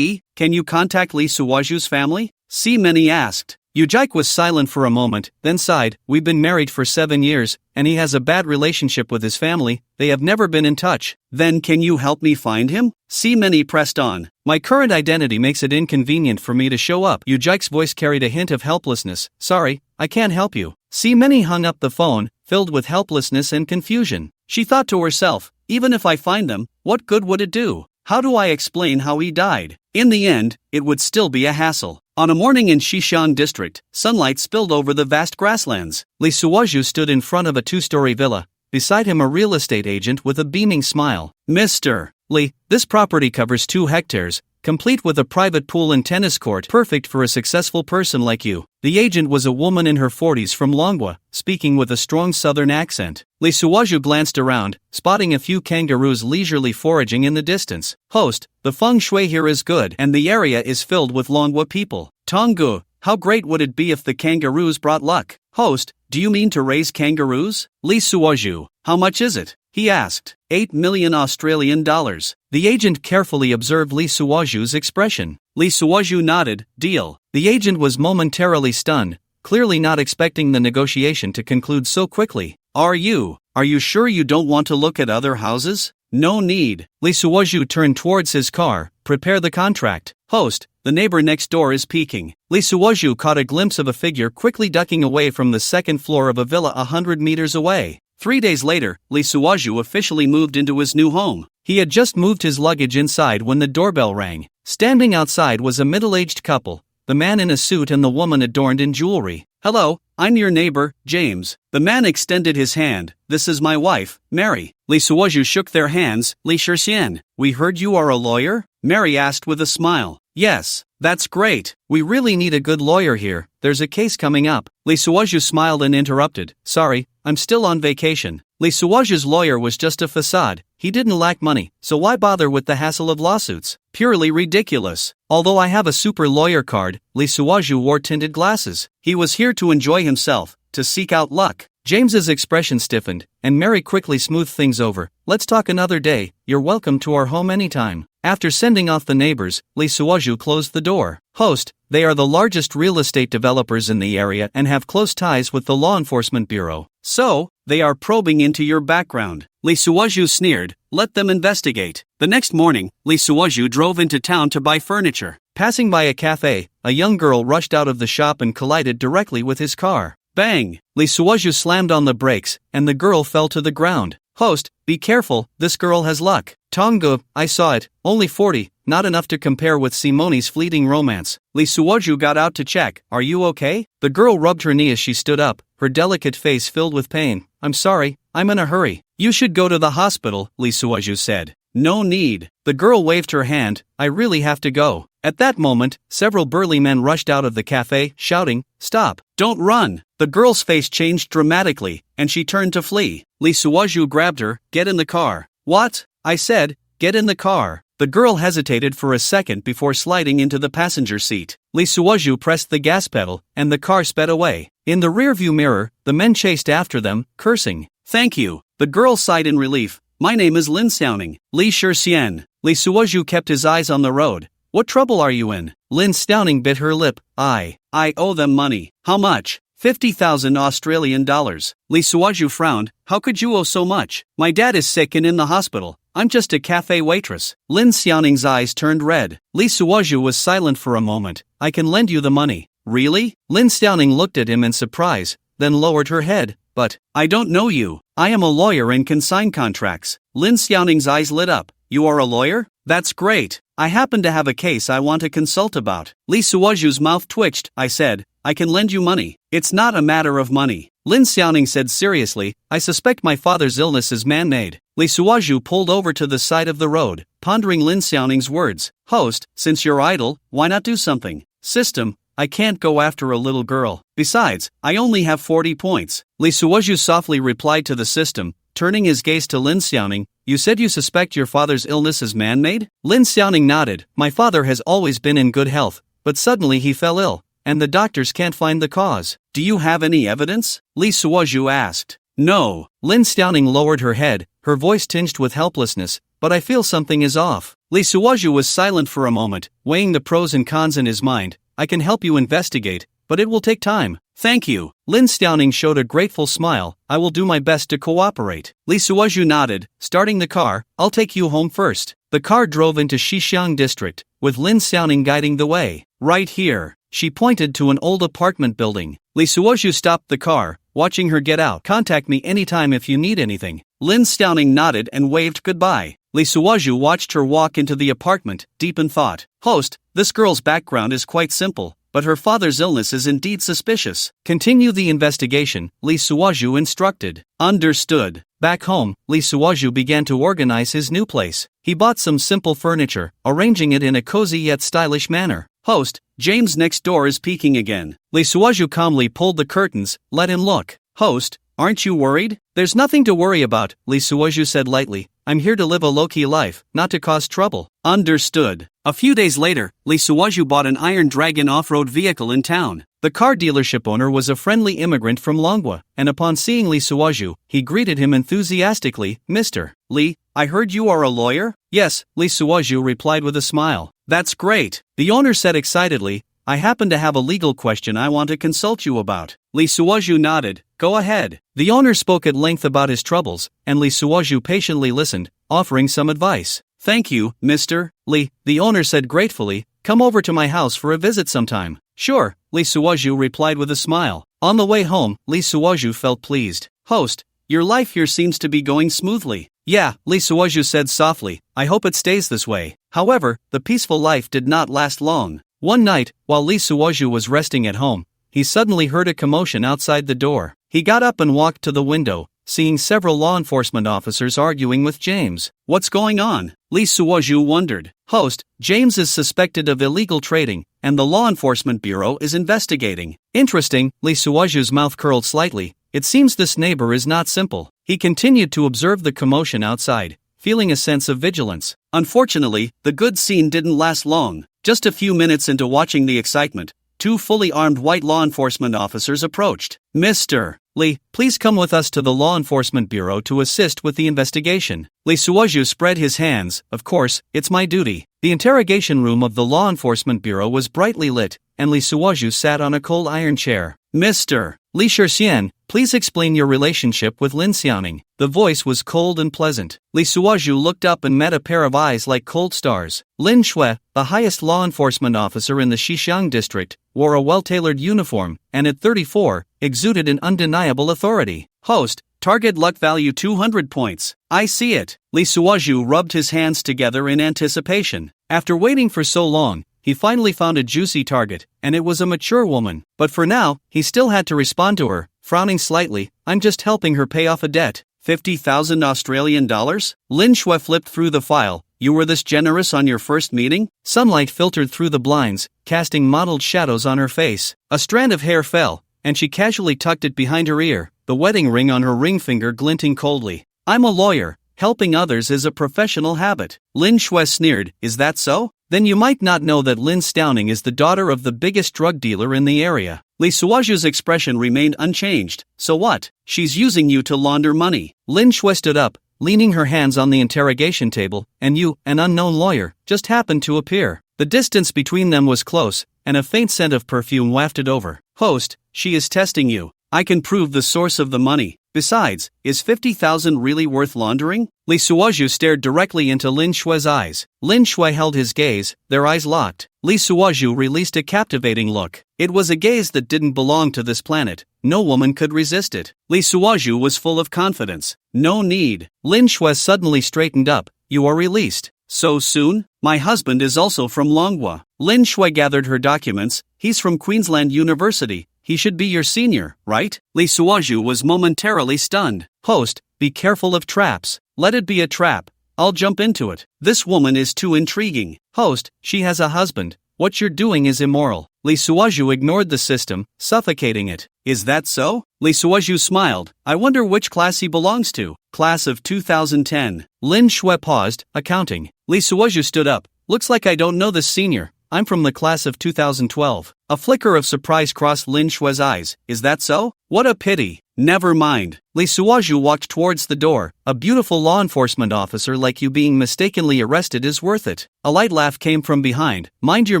Can you contact Lee Suoju's family? Many asked. Yu Jike was silent for a moment, then sighed. We've been married for 7 years, and he has a bad relationship with his family. They have never been in touch. Then can you help me find him? Many pressed on. My current identity makes it inconvenient for me to show up. Yu Jike's voice carried a hint of helplessness. Sorry, I can't help you. Many hung up the phone, filled with helplessness and confusion. She thought to herself, even if I find them, what good would it do? How do I explain how he died? In the end, it would still be a hassle. On a morning in Shishan district, sunlight spilled over the vast grasslands. Lee Suoju stood in front of a 2-story villa. Beside him a real estate agent with a beaming smile. Mr. Lee, this property covers 2 hectares, complete with a private pool and tennis court, perfect for a successful person like you. The agent was a woman in her 40s from Longwa, speaking with a strong southern accent. Lee Suoju glanced around, spotting a few kangaroos leisurely foraging in the distance. Host, the feng shui here is good and the area is filled with Longwa people. Tonggu, how great would it be if the kangaroos brought luck? Host, do you mean to raise kangaroos? Lee Suoju, how much is it? He asked. 8 million Australian dollars. The agent carefully observed Lee Suoju's expression. Lee Suoju nodded. Deal. The agent was momentarily stunned, clearly not expecting the negotiation to conclude so quickly. Are you sure you don't want to look at other houses? No need. Lee Suoju turned towards his car. Prepare the contract. Host, the neighbor next door is peeking. Lee Suoju caught a glimpse of a figure quickly ducking away from the second floor of a villa 100 meters away. 3 days later, Lee Suoju officially moved into his new home. He had just moved his luggage inside when the doorbell rang. Standing outside was a middle-aged couple, the man in a suit and the woman adorned in jewelry. Hello, I'm your neighbor, James. The man extended his hand. This is my wife, Mary. Lee Suoju shook their hands. Li Shixian, we heard you are a lawyer? Mary asked with a smile. Yes, that's great. We really need a good lawyer here. There's a case coming up. Lee Suoju smiled and interrupted. Sorry, I'm still on vacation. Lee Suoju's lawyer was just a facade. He didn't lack money, so why bother with the hassle of lawsuits? Purely ridiculous. Although I have a super lawyer card, Lee Suoju wore tinted glasses. He was here to enjoy himself, to seek out luck. James's expression stiffened, and Mary quickly smoothed things over. Let's talk another day. You're welcome to our home anytime. After sending off the neighbors, Lee Suoju closed the door. Host, they are the largest real estate developers in the area and have close ties with the law enforcement bureau. So, they are probing into your background. Lee Suoju sneered. Let them investigate. The next morning, Lee Suoju drove into town to buy furniture. Passing by a cafe, a young girl rushed out of the shop and collided directly with his car. Bang! Lee Suoju slammed on the brakes, and the girl fell to the ground. Host, be careful, this girl has luck. Tonggu, I saw it, only 40, not enough to compare with Simoni's fleeting romance. Lee Suoju got out to check. Are you okay? The girl rubbed her knee as she stood up, her delicate face filled with pain. I'm sorry, I'm in a hurry. You should go to the hospital, Lee Suoju said. No need. The girl waved her hand. I really have to go. At that moment, several burly men rushed out of the cafe, shouting, Stop! Don't run! The girl's face changed dramatically, and she turned to flee. Lee Suoju grabbed her. Get in the car. What? I said, get in the car. The girl hesitated for a second before sliding into the passenger seat. Lee Suoju pressed the gas pedal, and the car sped away. In the rearview mirror, the men chased after them, cursing. Thank you. The girl sighed in relief. My name is Lin Xiaoning. Li Shixian. Lee Suoju kept his eyes on the road. What trouble are you in? Lin Xiaoning bit her lip. I owe them money. How much? 50,000 Australian dollars. Lee Suoju frowned. How could you owe so much? My dad is sick and in the hospital. I'm just a cafe waitress. Lin Xiaoning's eyes turned red. Li Suozhu was silent for a moment. I can lend you the money. Really? Lin Xiaoning looked at him in surprise, then lowered her head. But, I don't know you. I am a lawyer and can sign contracts. Lin Xiaoning's eyes lit up. You are a lawyer? That's great. I happen to have a case I want to consult about. Li Suozhu's mouth twitched. I said, I can lend you money. It's not a matter of money. Lin Xiaoning said seriously, I suspect my father's illness is man-made. Li Suozhu pulled over to the side of the road, pondering Lin Xiaoning's words. Host, since you're idle, why not do something? System, I can't go after a little girl. Besides, I only have 40 points. Li Suozhu softly replied to the system, turning his gaze to Lin Xiaoning. You said you suspect your father's illness is man-made? Lin Xiaoning nodded. My father has always been in good health, but suddenly he fell ill, and the doctors can't find the cause. Do you have any evidence? Li Suozhu asked. No. Lin Xiaoning lowered her head, her voice tinged with helplessness. But I feel something is off. Li Suozhu was silent for a moment, weighing the pros and cons in his mind. I can help you investigate, but it will take time. Thank you. Lin Xiaoning showed a grateful smile. I will do my best to cooperate. Li Suozhu nodded, starting the car. I'll take you home first. The car drove into Xixiang district, with Lin Xiaoning guiding the way. Right here. She pointed to an old apartment building. Li Suozhu stopped the car, watching her get out. Contact me anytime if you need anything. Lin Xiaoning nodded and waved goodbye. Li Suozhu watched her walk into the apartment, deep in thought. Host, this girl's background is quite simple, but her father's illness is indeed suspicious. Continue the investigation, Li Suozhu instructed. Understood. Back home, Li Suozhu began to organize his new place. He bought some simple furniture, arranging it in a cozy yet stylish manner. Host, James next door is peeking again. Li Suozhu calmly pulled the curtains. Let him look. Host, aren't you worried? There's nothing to worry about, Li Suozhu said lightly. I'm here to live a low-key life, not to cause trouble. Understood. A few days later, Li Suozhu bought an Iron Dragon off-road vehicle in town. The car dealership owner was a friendly immigrant from Manhwa, and upon seeing Li Suozhu, he greeted him enthusiastically. Mr. Li, I heard you are a lawyer? Yes, Li Suozhu replied with a smile. That's great. The owner said excitedly, I happen to have a legal question I want to consult you about. Li Suozhu nodded. Go ahead. The owner spoke at length about his troubles, and Li Suozhu patiently listened, offering some advice. Thank you, Mr. Li, the owner said gratefully. Come over to my house for a visit sometime. Sure, Li Suozhu replied with a smile. On the way home, Li Suozhu felt pleased. Host, your life here seems to be going smoothly. Yeah, Li Suozhu said softly. I hope it stays this way. However, the peaceful life did not last long. One night, while Li Suozhu was resting at home, he suddenly heard a commotion outside the door. He got up and walked to the window, seeing several law enforcement officers arguing with James. What's going on? Li Suozhu wondered. Host, James is suspected of illegal trading, and the Law Enforcement Bureau is investigating. Interesting, Li Suozhu's mouth curled slightly. It seems this neighbor is not simple. He continued to observe the commotion outside, feeling a sense of vigilance. Unfortunately, the good scene didn't last long. Just a few minutes into watching the excitement, two fully armed white law enforcement officers approached. Mr. Li, please come with us to the Law Enforcement Bureau to assist with the investigation. Li Suozhu spread his hands. Of course, it's my duty. The interrogation room of the Law Enforcement Bureau was brightly lit, and Li Suozhu sat on a cold iron chair. Mr. Li Shixian, please explain your relationship with Lin Xiaoning. The voice was cold and pleasant. Li Suozhu looked up and met a pair of eyes like cold stars. Lin Shui, the highest law enforcement officer in the Xixiang district, wore a well-tailored uniform, and at 34, exuded an undeniable authority. Host, target luck value 200 points. I see it. Li Suozhu rubbed his hands together in anticipation. After waiting for so long, he finally found a juicy target, and it was a mature woman. But for now, he still had to respond to her, frowning slightly. I'm just helping her pay off a debt. 50,000 Australian dollars? Lin Shui flipped through the file. You were this generous on your first meeting? Sunlight filtered through the blinds, casting mottled shadows on her face. A strand of hair fell, and she casually tucked it behind her ear, the wedding ring on her ring finger glinting coldly. I'm a lawyer. Helping others is a professional habit. Lin Shui sneered. Is that so? Then you might not know that Lin Xiaoning is the daughter of the biggest drug dealer in the area. Li Suozhu's expression remained unchanged. So what? She's using you to launder money. Lin Shui stood up, leaning her hands on the interrogation table, and you, an unknown lawyer, just happened to appear. The distance between them was close, and a faint scent of perfume wafted over. Host, she is testing you. I can prove the source of the money. Besides, is 50,000 really worth laundering? Li Suozhu stared directly into Lin Shui's eyes. Lin Shui held his gaze, their eyes locked. Li Suozhu released a captivating look. It was a gaze that didn't belong to this planet. No woman could resist it. Li Suozhu was full of confidence. No need. Lin Shui suddenly straightened up. You are released. So soon? My husband is also from Manhwa. Lin Shui gathered her documents. He's from Queensland University. He should be your senior, right? Li Suozhu was momentarily stunned. Host, be careful of traps. Let it be a trap. I'll jump into it. This woman is too intriguing. Host, she has a husband. What you're doing is immoral. Li Suozhu ignored the system, suffocating it. Is that so? Li Suozhu smiled. I wonder which class he belongs to. Class of 2010. Lin Shui paused, accounting. Li Suozhu stood up. Looks like I don't know this senior. I'm from the class of 2012. A flicker of surprise crossed Lin Shui's eyes. Is that so? What a pity. Never mind. Li Suozhu walked towards the door. A beautiful law enforcement officer like you being mistakenly arrested is worth it. A light laugh came from behind. Mind your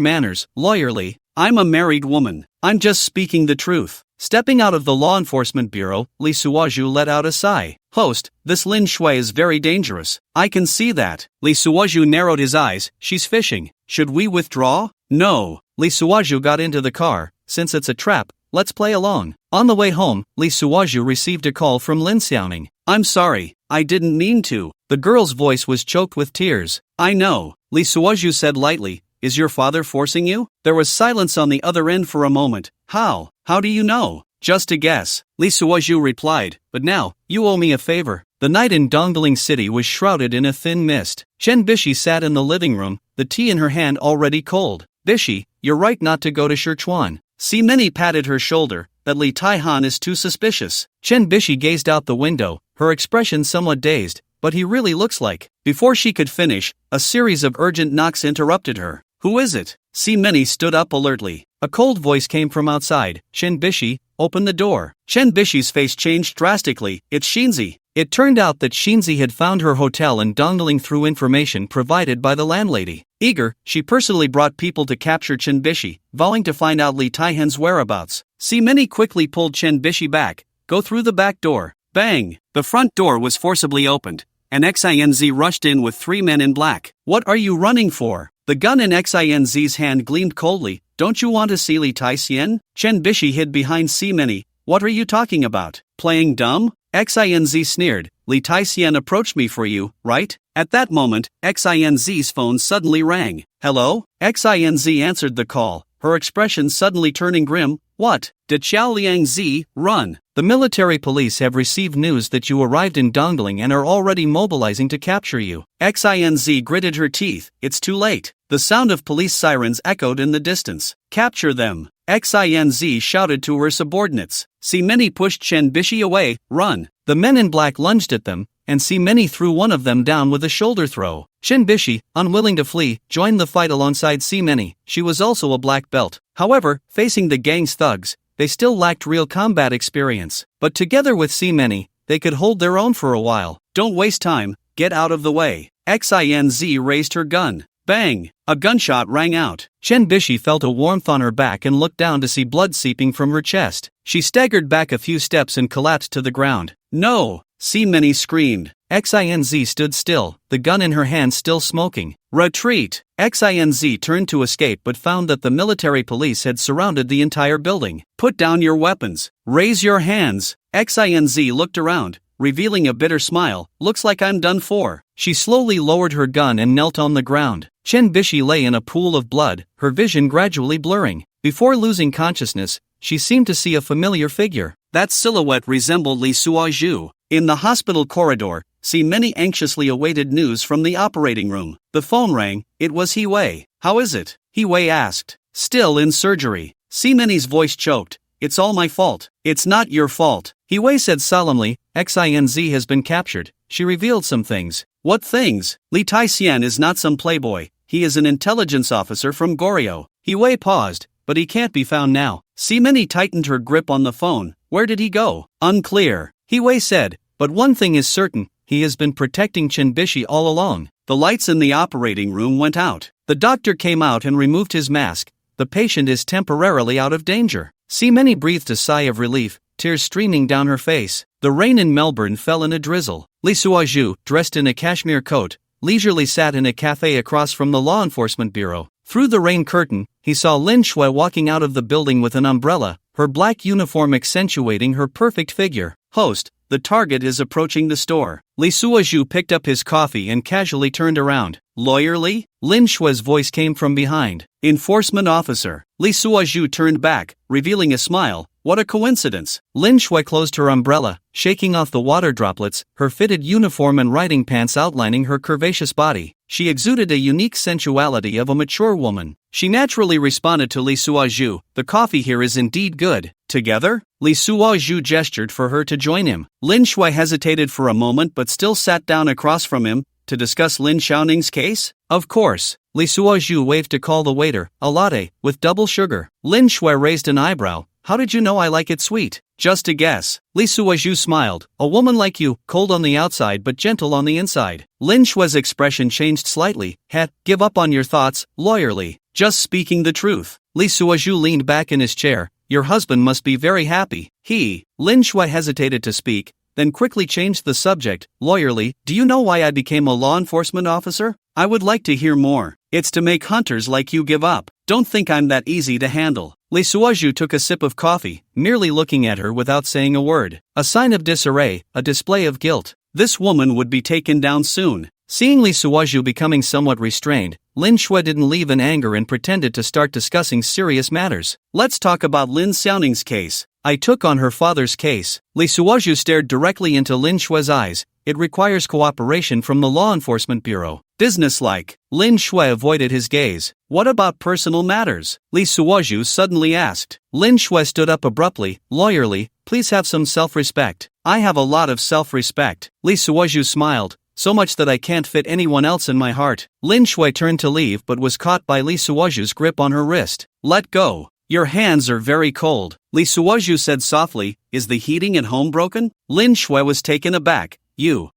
manners, lawyerly. I'm a married woman. I'm just speaking the truth. Stepping out of the law enforcement bureau, Li Suozhu let out a sigh. Host, this Lin Shui is very dangerous. I can see that. Li Suozhu narrowed his eyes. She's fishing. Should we withdraw? No. Li Suozhu got into the car. Since it's a trap, let's play along. On the way home, Li Suozhu received a call from Lin Xiaoning. I'm sorry. I didn't mean to. The girl's voice was choked with tears. I know. Li Suozhu said lightly. Is your father forcing you? There was silence on the other end for a moment. How? How do you know? Just a guess. Li Suozhu replied. But now, you owe me a favor. The night in Dongling City was shrouded in a thin mist. Chen Bishi sat in the living room, the tea in her hand already cold. Bishi, you're right not to go to Sichuan. Simeni patted her shoulder. That Li Taihan is too suspicious. Chen Bishi gazed out the window, her expression somewhat dazed. But he really looks like. Before she could finish, a series of urgent knocks interrupted her. Who is it? Simeni stood up alertly. A cold voice came from outside. Chen Bishi, open the door. Chen Bishi's face changed drastically. It's Shinzi. It turned out that Shinzi had found her hotel in Dongling through information provided by the landlady. Eager, she personally brought people to capture Chen Bishi, vowing to find out Li Taihan's whereabouts. Simeni quickly pulled Chen Bishi back. Go through the back door. Bang! The front door was forcibly opened. And XINZ rushed in with 3 men in black. What are you running for? The gun in XINZ's hand gleamed coldly. Don't you want to see Li Taixian? Chen Bishi hid behind Simeni. What are you talking about? Playing dumb? XINZ sneered. Li Taixian approached me for you, right? At that moment, XINZ's phone suddenly rang. Hello? XINZ answered the call, her expression suddenly turning grim. What? Did Xiao Liangzi run? The military police have received news that you arrived in Dongling and are already mobilizing to capture you. XINZ gritted her teeth. It's too late. The sound of police sirens echoed in the distance. Capture them. XINZ shouted to her subordinates. Simeni pushed Chen Bishi away. Run. The men in black lunged at them, and Simeni threw one of them down with a shoulder throw. Chen Bishi, unwilling to flee, joined the fight alongside Simeni. She was also a black belt. However, facing the gang's thugs, they still lacked real combat experience. But together with Simeni, they could hold their own for a while. Don't waste time. Get out of the way. XINZ raised her gun. Bang! A gunshot rang out. Chen Bishi felt a warmth on her back and looked down to see blood seeping from her chest. She staggered back a few steps and collapsed to the ground. No! Simeni screamed. XINZ stood still, the gun in her hand still smoking. Retreat! XINZ turned to escape but found that the military police had surrounded the entire building. Put down your weapons. Raise your hands. XINZ looked around, revealing a bitter smile. Looks like I'm done for. She slowly lowered her gun and knelt on the ground. Chen Bishi lay in a pool of blood, her vision gradually blurring. Before losing consciousness, she seemed to see a familiar figure. That silhouette resembled Li Suozhu. In the hospital corridor, Simeni anxiously awaited news from the operating room. The phone rang. It was He Wei. How is it? He Wei asked. Still in surgery. Simeni's voice choked. It's all my fault. It's not your fault. He Wei said solemnly. XINZ has been captured. She revealed some things. What things? Li Taixian is not some playboy. He is an intelligence officer from Goryeo. He Wei paused, but he can't be found now. Simeni tightened her grip on the phone. Where did he go? Unclear. He Wei said. But one thing is certain, he has been protecting Chen Bishi all along. The lights in the operating room went out. The doctor came out and removed his mask. The patient is temporarily out of danger. Simeni breathed a sigh of relief. tears streaming down her face. The rain in Melbourne fell in a drizzle. Lee Suozhu, dressed in a cashmere coat, leisurely sat in a cafe across from the law enforcement bureau. Through the rain curtain, he saw Lin Shui walking out of the building with an umbrella, her black uniform accentuating her perfect figure. Host, the target is approaching the store. Lee Suozhu picked up his coffee and casually turned around. Lawyer Lee? Lin Shui's voice came from behind. Enforcement officer. Lee Suozhu turned back, revealing a smile. What a coincidence. Lin Shui closed her umbrella, shaking off the water droplets, her fitted uniform and riding pants outlining her curvaceous body. She exuded a unique sensuality of a mature woman. She naturally responded to Lee Suozhu. The coffee here is indeed good. Together? Lee Suozhu gestured for her to join him. Lin Shui hesitated for a moment but still sat down across from him. To discuss Lin Xiaoning's case? Of course. Lee Suozhu waved to call the waiter. A latte, with double sugar. Lin Shui raised an eyebrow. How did you know I like it sweet? Just a guess. Lee Suozhu smiled. A woman like you, cold on the outside but gentle on the inside. Lin Shui's expression changed slightly. Give up on your thoughts, Lawyer Lee. Just speaking the truth. Lee Suozhu leaned back in his chair. Your husband must be very happy. Lin Shui hesitated to speak, then quickly changed the subject. Lawyer Lee, do you know why I became a law enforcement officer? I would like to hear more. It's to make hunters like you give up. Don't think I'm that easy to handle. Lee Suozhu took a sip of coffee, merely looking at her without saying a word. A sign of disarray, a display of guilt. This woman would be taken down soon. Seeing Lee Suozhu becoming somewhat restrained, Lin Shui didn't leave in anger and pretended to start discussing serious matters. Let's talk about Lin Xiaoning's case. I took on her father's case. Lee Suozhu stared directly into Lin Shui's eyes. It requires cooperation from the Law Enforcement Bureau. Businesslike. Lin Shui avoided his gaze. What about personal matters? Lee Suozhu suddenly asked. Lin Shui stood up abruptly. Lawyer Lee, please have some self-respect. I have a lot of self-respect. Lee Suozhu smiled. So much that I can't fit anyone else in my heart. Lin Shui turned to leave but was caught by Lee Suozhu's grip on her wrist. Let go. Your hands are very cold. Lee Suozhu said softly. Is the heating at home broken? Lin Shui was taken aback.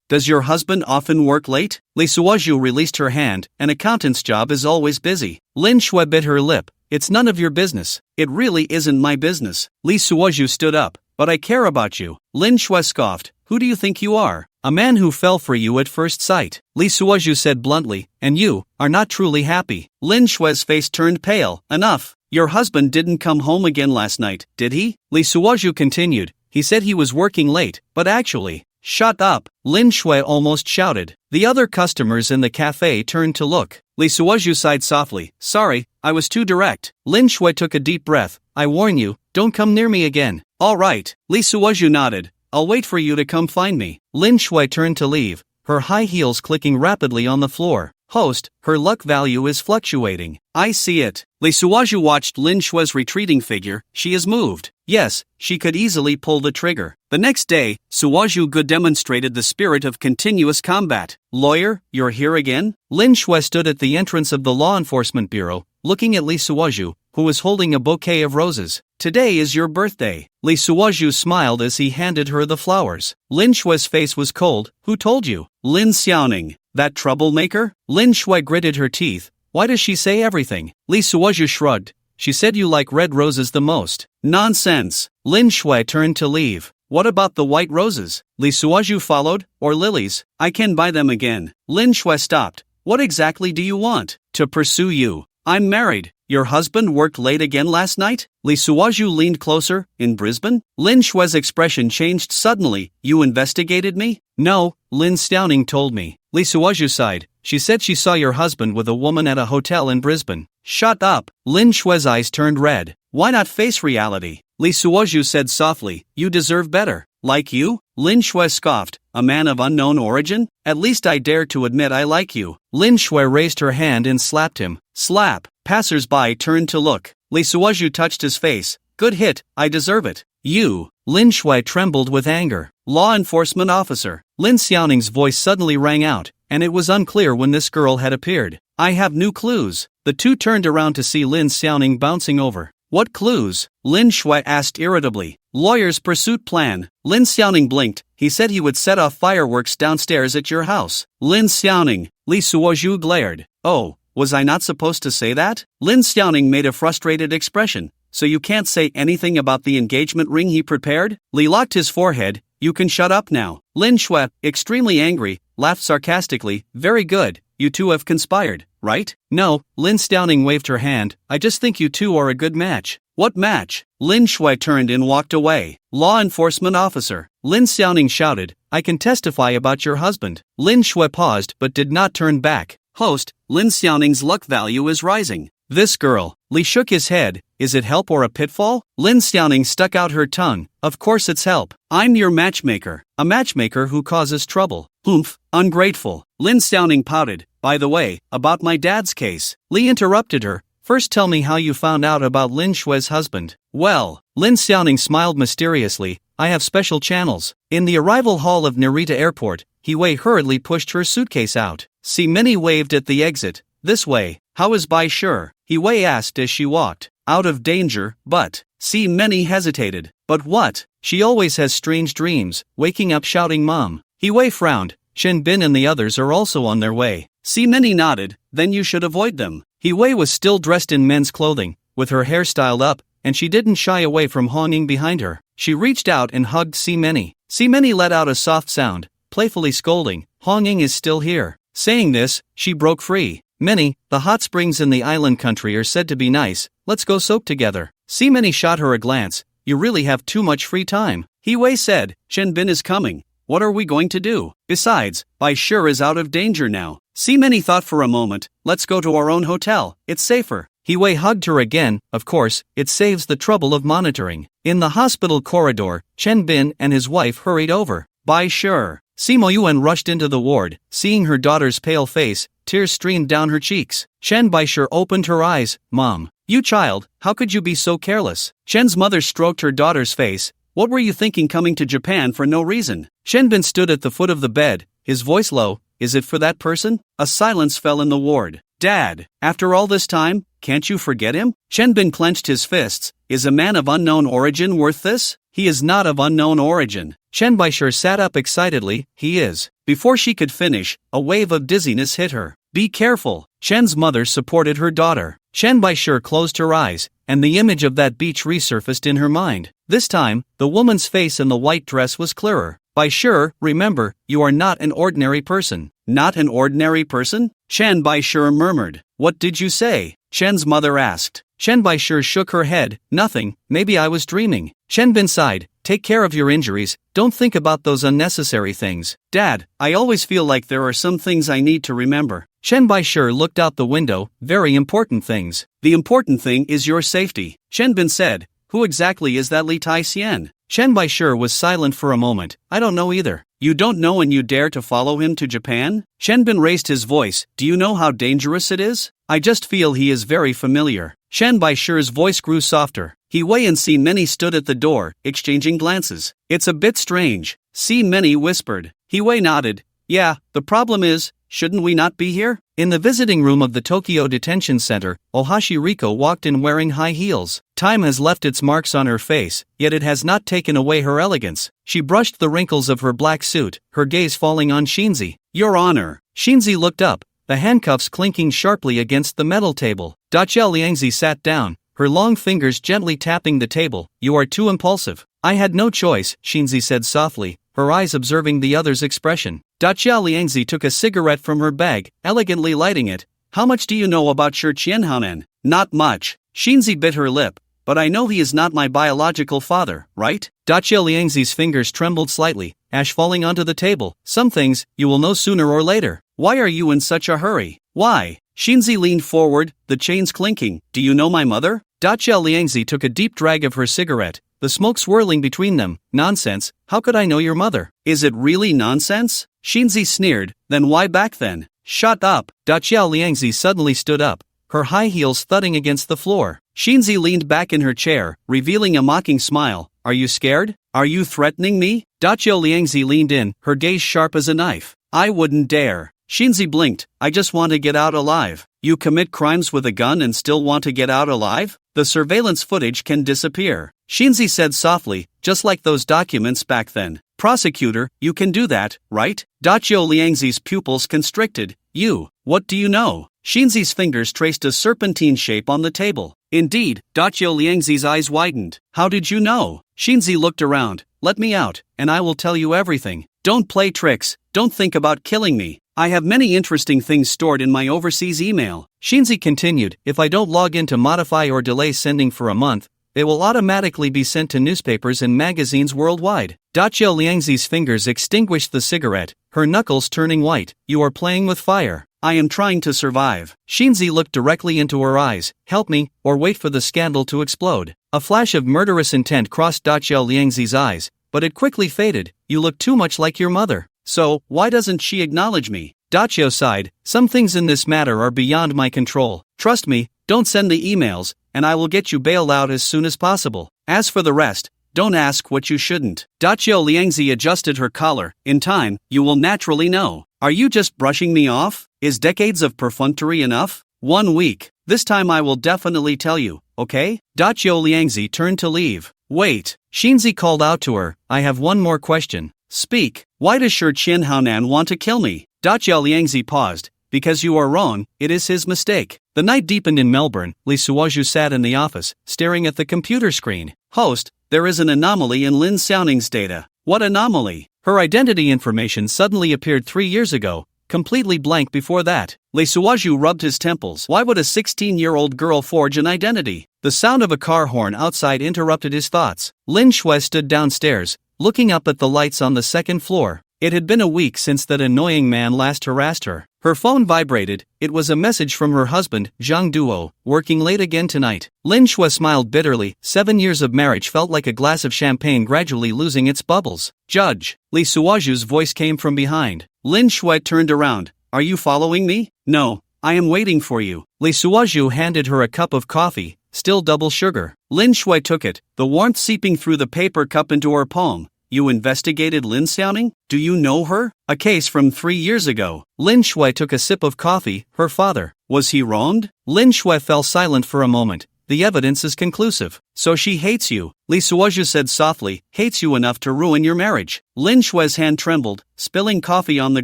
Does your husband often work late? Lee Suozhu released her hand. An accountant's job is always busy. Lin Shui bit her lip. It's none of your business. It really isn't my business. Lee Suozhu stood up. But I care about you. Lin Shui scoffed. Who do you think you are? A man who fell for you at first sight. Lee Suozhu said bluntly. And you are not truly happy. Lin Shui's face turned pale. Enough. Your husband didn't come home again last night, did he? Lee Suozhu continued. He said he was working late, but actually. Shut up. Lin Shui almost shouted. The other customers in the cafe turned to look. Lee Suozhu sighed softly. Sorry, I was too direct. Lin Shui took a deep breath. I warn you, don't come near me again. All right. Lee Suozhu nodded. I'll wait for you to come find me. Lin Shui turned to leave, her high heels clicking rapidly on the floor. Host, her luck value is fluctuating. I see it. Lee Suozhu watched Lin Shui's retreating figure. She is moved. Yes, she could easily pull the trigger. The next day, Suozhu demonstrated the spirit of continuous combat. Lawyer, you're here again? Lin Shui stood at the entrance of the Law Enforcement Bureau, looking at Lee Suozhu, who was holding a bouquet of roses. Today is your birthday. Lee Suozhu smiled as he handed her the flowers. Lin Shui's face was cold. Who told you? Lin Xiaoning. That troublemaker? Lin Shui gritted her teeth. Why does she say everything? Lee Suozhu shrugged. She said you like red roses the most. Nonsense. Lin Shui turned to leave. What about the white roses? Lee Suozhu followed. Or lilies? I can buy them again. Lin Shui stopped. What exactly do you want? To pursue you. I'm married. Your husband worked late again last night? Lee Suozhu leaned closer. In Brisbane? Lin Shui's expression changed suddenly. You investigated me? No, Lin Xiaoning told me. Lee Suozhu sighed. She said she saw your husband with a woman at a hotel in Brisbane. Shut up. Lin Shui's eyes turned red. Why not face reality? Lee Suozhu said softly. You deserve better. Like you? Lin Shui scoffed. A man of unknown origin? At least I dare to admit I like you. Lin Shui raised her hand and slapped him. Slap. Passers-by turned to look. Lee Suozhu touched his face. Good hit, I deserve it. You. Lin Shui trembled with anger. Law enforcement officer. Lin Xiaoning's voice suddenly rang out, and it was unclear when this girl had appeared. I have new clues. The two turned around to see Lin Xiaoning bouncing over. What clues? Lin Shui asked irritably. Lawyer's pursuit plan. Lin Xiaoning blinked. He said he would set off fireworks downstairs at your house. Lin Xiaoning. Lee Suozhu glared. Oh, was I not supposed to say that? Lin Xiaoning made a frustrated expression. so you can't say anything about the engagement ring he prepared? Li locked his forehead. You can shut up now. Lin Shui, extremely angry, laughed sarcastically. Very good, you two have conspired, right? No, Lin Xiaoning waved her hand. I just think you two are a good match. What match? Lin Shui turned and walked away. Law enforcement officer. Lin Xiaoning shouted, I can testify about your husband. Lin Shui paused but did not turn back. Host, Lin Xiaoning's luck value is rising. This girl. Li shook his head. Is it help or a pitfall? Lin Xiaoning stuck out her tongue. Of course it's help. I'm your matchmaker. A matchmaker who causes trouble. Humph, ungrateful. Lin Xiaoning pouted. By the way, about my dad's case. Li interrupted her. First tell me how you found out about Lin Shui's husband. Well, Lin Xiaoning smiled mysteriously. I have special channels. In the arrival hall of Narita Airport, He-Wei hurriedly pushed her suitcase out. See Many waved at the exit. This way. How is Bai Sure? He-Wei asked as she walked. Out of danger, but. See Many hesitated. But what? She always has strange dreams, waking up shouting Mom. He-Wei frowned. Shen Bin and the others are also on their way. See Many nodded. Then you should avoid them. He-Wei was still dressed in men's clothing, with her hair styled up, and she didn't shy away from Honging behind her. She reached out and hugged See Many. See Many let out a soft sound, playfully scolding, Honging is still here. Saying this, she broke free. Many, the hot springs in the island country are said to be nice, let's go soak together. See Many shot her a glance. You really have too much free time. He-Wei said, Shen Bin is coming. What are we going to do? Besides, Bai Sure is out of danger now. See Many thought for a moment. Let's go to our own hotel. It's safer. He-Wei hugged her again. Of course, it saves the trouble of monitoring. In the hospital corridor, Chen Bin and his wife hurried over. Bai Sure. Si Moyuan rushed into the ward. Seeing her daughter's pale face, tears streamed down her cheeks. Chen Baisher opened her eyes. Mom, you child, how could you be so careless? Chen's mother stroked her daughter's face. What were you thinking coming to Japan for no reason? Shen Bin stood at the foot of the bed, his voice low. Is it for that person? A silence fell in the ward. Dad, after all this time, can't you forget him? Shen Bin clenched his fists. Is a man of unknown origin worth this? He is not of unknown origin. Chen Baisher sat up excitedly. He is. Before she could finish, a wave of dizziness hit her. Be careful. Shen's mother supported her daughter. Chen Baisher closed her eyes, and the image of that beach resurfaced in her mind. This time, the woman's face in the white dress was clearer. Baisher, remember, you are not an ordinary person. Not an ordinary person? Shen Baisher murmured. What did you say? Shen's mother asked. Shen Baisher shook her head. Nothing, maybe I was dreaming. Shen Bin sighed. Take care of your injuries, don't think about those unnecessary things. Dad, I always feel like there are some things I need to remember. Shen Baisher looked out the window. Very important things. The important thing is your safety. Shen Bin said. Who exactly is that Li Tai Xian? Shen Baisher was silent for a moment. I don't know either. You don't know and you dare to follow him to Japan? Shen Bin raised his voice. Do you know how dangerous it is? I just feel he is very familiar. Shen Baisher's voice grew softer. He-Wei and See Many stood at the door, exchanging glances. It's a bit strange. See Many whispered. He-Wei nodded. Yeah, the problem is, shouldn't we not be here? In the visiting room of the Tokyo Detention Center, Ohashi Riko walked in wearing high heels. Time has left its marks on her face, yet it has not taken away her elegance. She brushed the wrinkles of her black suit, her gaze falling on Shinzi. Your Honor. Shinzi looked up, the handcuffs clinking sharply against the metal table. Dachia Liangzi sat down, her long fingers gently tapping the table. You are too impulsive. I had no choice, Shinzi said softly, her eyes observing the other's expression. Dachia Liangzi took a cigarette from her bag, elegantly lighting it. How much do you know about Shi Qianhanen? Not much. Shinzi bit her lip. But I know he is not my biological father, right? Dachia Liangzi's fingers trembled slightly, ash falling onto the table. Some things, you will know sooner or later. Why are you in such a hurry? Why? Shinzi leaned forward, the chains clinking. Do you know my mother? Dachia Liangzi took a deep drag of her cigarette, the smoke swirling between them. Nonsense, how could I know your mother? Is it really nonsense? Shinzi sneered. Then why back then? Shut up. Dachia Liangzi suddenly stood up, her high heels thudding against the floor. Shinzi leaned back in her chair, revealing a mocking smile. Are you scared? Are you threatening me? Dachia Liangzi leaned in, her gaze sharp as a knife. I wouldn't dare. Shinzi blinked. I just want to get out alive. You commit crimes with a gun and still want to get out alive? The surveillance footage can disappear. Shinzi said softly, just like those documents back then. Prosecutor, you can do that, right? Dachio Liangzi's pupils constricted. You. What do you know? Shinzi's fingers traced a serpentine shape on the table. Indeed, Dachio Liangzi's eyes widened. How did you know? Shinzi looked around. Let me out, and I will tell you everything. Don't play tricks, don't think about killing me. I have many interesting things stored in my overseas email. Shinzi continued, if I don't log in to modify or delay sending for a month, they will automatically be sent to newspapers and magazines worldwide. Dachio Liangzi's fingers extinguished the cigarette, her knuckles turning white. You are playing with fire. I am trying to survive. Shinzi looked directly into her eyes. Help me, or wait for the scandal to explode. A flash of murderous intent crossed Dachio Liangzi's eyes, but it quickly faded. You look too much like your mother. So, why doesn't she acknowledge me? Dachio sighed. Some things in this matter are beyond my control. Trust me, don't send the emails, and I will get you bailed out as soon as possible. As for the rest, don't ask what you shouldn't. Dachio Liangzi adjusted her collar. In time, you will naturally know. Are you just brushing me off? Is decades of perfunctory enough? 1 week. This time I will definitely tell you, okay? Dachio Liangzi turned to leave. Wait. Shinzi called out to her. I have one more question. Speak. Why does Shi Haonan want to kill me? Dachio Liangzi paused. Because you are wrong, it is his mistake. The night deepened in Melbourne. Li Suozhu sat in the office, staring at the computer screen. Host, there is an anomaly in Lin Xiaoning's data. What anomaly? Her identity information suddenly appeared 3 years ago, completely blank before that. Li Suozhu rubbed his temples. Why would a 16-year-old girl forge an identity? The sound of a car horn outside interrupted his thoughts. Lin Shui stood downstairs, looking up at the lights on the second floor. It had been a week since that annoying man last harassed her. Her phone vibrated. It was a message from her husband, Zhang Duo, working late again tonight. Lin Shui smiled bitterly. 7 years of marriage felt like a glass of champagne gradually losing its bubbles. Judge. Li Suozhu's voice came from behind. Lin Shui turned around. Are you following me? No, I am waiting for you. Li Suozhu handed her a cup of coffee, still double sugar. Lin Shui took it, the warmth seeping through the paper cup into her palm. You investigated Lin Xiaoning? Do you know her? A case from 3 years ago. Lin Shui took a sip of coffee. Her father. Was he wronged? Lin Shui fell silent for a moment. The evidence is conclusive. So she hates you, Li Suozhu said softly. Hates you enough to ruin your marriage. Lin Shui's hand trembled, spilling coffee on the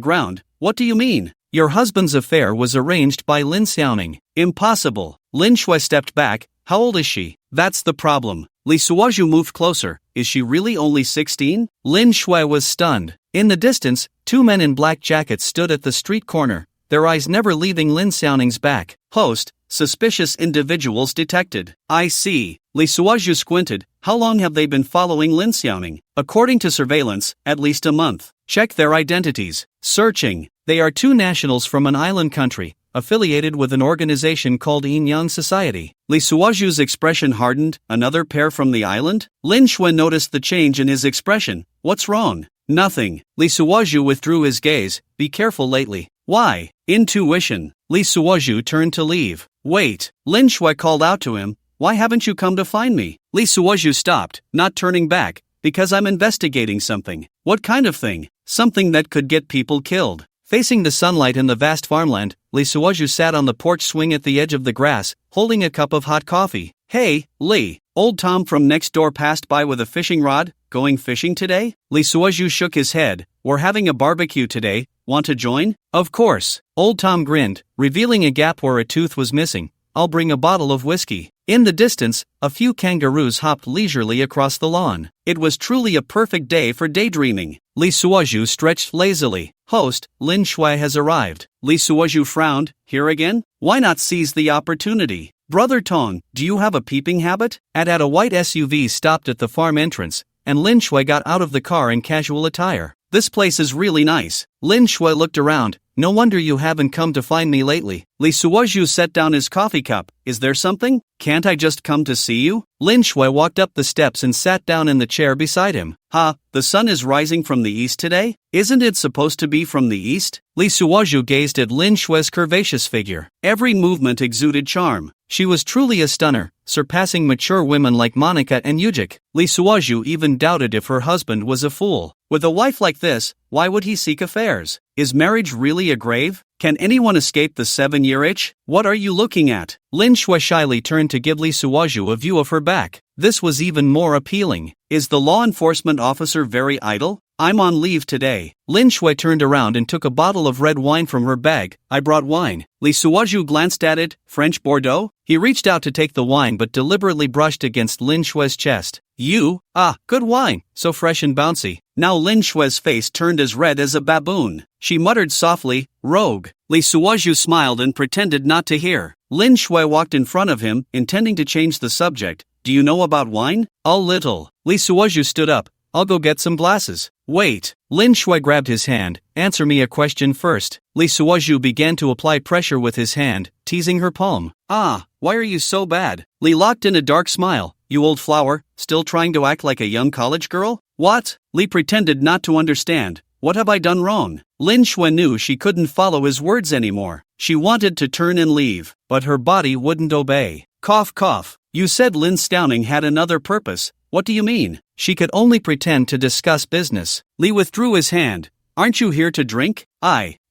ground. What do you mean? Your husband's affair was arranged by Lin Xiaoning. Impossible. Lin Shui stepped back. How old is she? That's the problem. Li Suozhu moved closer. Is she really only 16? Lin Shui was stunned. In the distance, 2 men in black jackets stood at the street corner, their eyes never leaving Lin Xiaoning's back. Host, suspicious individuals detected. I see. Li Suozhu squinted. How long have they been following Lin Xiaoning? According to surveillance, at least a month. Check their identities. Searching. They are 2 nationals from an island country, affiliated with an organization called Yin Yang Society. Li Suozhu's expression hardened. Another pair from the island? Lin Shui noticed the change in his expression. What's wrong? Nothing. Li Suozhu withdrew his gaze. Be careful lately. Why? Intuition. Li Suozhu turned to leave. Wait. Lin Shui called out to him. Why haven't you come to find me? Li Suozhu stopped, not turning back. Because I'm investigating something. What kind of thing? Something that could get people killed. Facing the sunlight in the vast farmland, Li Suozhu sat on the porch swing at the edge of the grass, holding a cup of hot coffee. Hey, Li. Old Tom from next door passed by with a fishing rod. Going fishing today? Li Suozhu shook his head. We're having a barbecue today. Want to join? Of course. Old Tom grinned, revealing a gap where a tooth was missing. I'll bring a bottle of whiskey. In the distance, a few kangaroos hopped leisurely across the lawn. It was truly a perfect day for daydreaming. Li Suozhu stretched lazily. Host, Lin Shui has arrived. Li Suozhu frowned. Here again? Why not seize the opportunity? Brother Tong, do you have a peeping habit? At a white SUV stopped at the farm entrance, and Lin Shui got out of the car in casual attire. This place is really nice. Lin Shui looked around. No wonder you haven't come to find me lately. Li Suozhu set down his coffee cup. Is there something? Can't I just come to see you? Lin Shui walked up the steps and sat down in the chair beside him. The sun is rising from the east today? Isn't it supposed to be from the east? Li Suozhu gazed at Lin Shui's curvaceous figure. Every movement exuded charm. She was truly a stunner, surpassing mature women like Monica and Yujik. Li Suozhu even doubted if her husband was a fool. With a wife like this, why would he seek affairs? Is marriage really a grave? Can anyone escape the 7-year itch? What are you looking at? Lin Shui shyly turned to give Li Suozhu a view of her back. This was even more appealing. Is the law enforcement officer very idle? I'm on leave today. Lin Shui turned around and took a bottle of red wine from her bag. I brought wine. Li Suozhu glanced at it. French Bordeaux? He reached out to take the wine but deliberately brushed against Lin Shui's chest. You? Ah, good wine, so fresh and bouncy. Now Lin Shui's face turned as red as a baboon. She muttered softly, rogue. Li Suozhu smiled and pretended not to hear. Lin Shui walked in front of him, intending to change the subject. Do you know about wine? A little. Li Suozhu stood up. I'll go get some glasses. Wait. Lin Shui grabbed his hand. Answer me a question first. Li Suozhu began to apply pressure with his hand, teasing her palm. Ah, why are you so bad? Li locked in a dark smile. You old flower, still trying to act like a young college girl? What? Li pretended not to understand. What have I done wrong? Lin Shui knew she couldn't follow his words anymore. She wanted to turn and leave, but her body wouldn't obey. Cough cough. You said Lin Stowning had another purpose. What do you mean? She could only pretend to discuss business. Li withdrew his hand. Aren't you here to drink?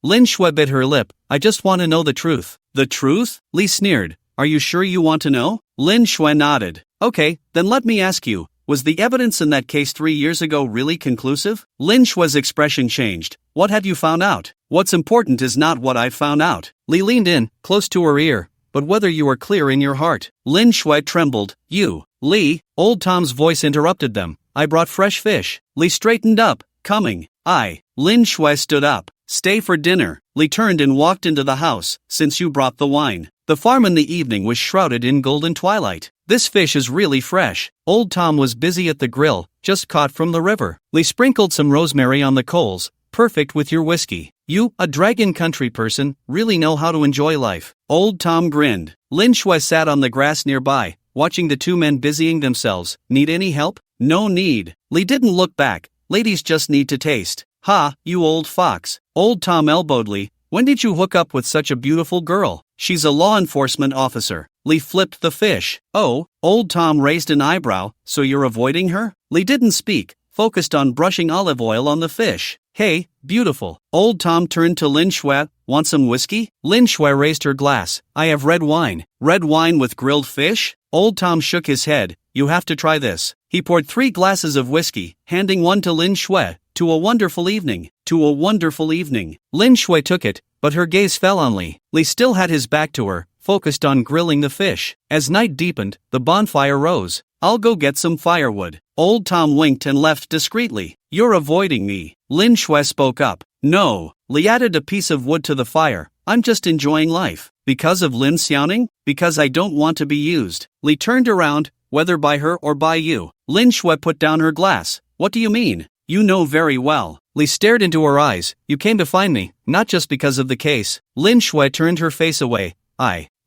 Lin Shui bit her lip. I just want to know the truth. The truth? Li sneered. Are you sure you want to know? Lin Shui nodded. Okay, then let me ask you. Was the evidence in that case 3 years ago really conclusive? Lin Shui's expression changed. What have you found out? What's important is not what I've found out. Li leaned in, close to her ear. But whether you are clear in your heart. Lin Shui trembled. You. Li, old Tom's voice interrupted them. I brought fresh fish. Li straightened up. Coming. Lin Shui stood up. Stay for dinner. Li turned and walked into the house. Since you brought the wine. The farm in the evening was shrouded in golden twilight. This fish is really fresh. Old Tom was busy at the grill, just caught from the river. Li sprinkled some rosemary on the coals. Perfect with your whiskey. You, a dragon country person, really know how to enjoy life. Old Tom grinned. Lin Shui sat on the grass nearby, watching the two men busying themselves. Need any help? No need. Li didn't look back. Ladies just need to taste. Ha, you old fox. Old Tom elbowed Li. When did you hook up with such a beautiful girl? She's a law enforcement officer. Li flipped the fish. Oh, Old Tom raised an eyebrow. So you're avoiding her? Li didn't speak, focused on brushing olive oil on the fish. Hey, beautiful. Old Tom turned to Lin Shui. Want some whiskey? Lin Shui raised her glass. I have red wine. Red wine with grilled fish? Old Tom shook his head. You have to try this. He poured 3 glasses of whiskey, handing one to Lin Shui. To a wonderful evening. To a wonderful evening. Lin Shui took it, but her gaze fell on Li. Li still had his back to her, focused on grilling the fish. As night deepened, the bonfire rose. I'll go get some firewood. Old Tom winked and left discreetly. You're avoiding me. Lin Shui spoke up. No. Li added a piece of wood to the fire. I'm just enjoying life. Because of Lin Xiaoning? Because I don't want to be used. Li turned around, whether by her or by you. Lin Shui put down her glass. What do you mean? You know very well. Li stared into her eyes. You came to find me, not just because of the case. Lin Shui turned her face away.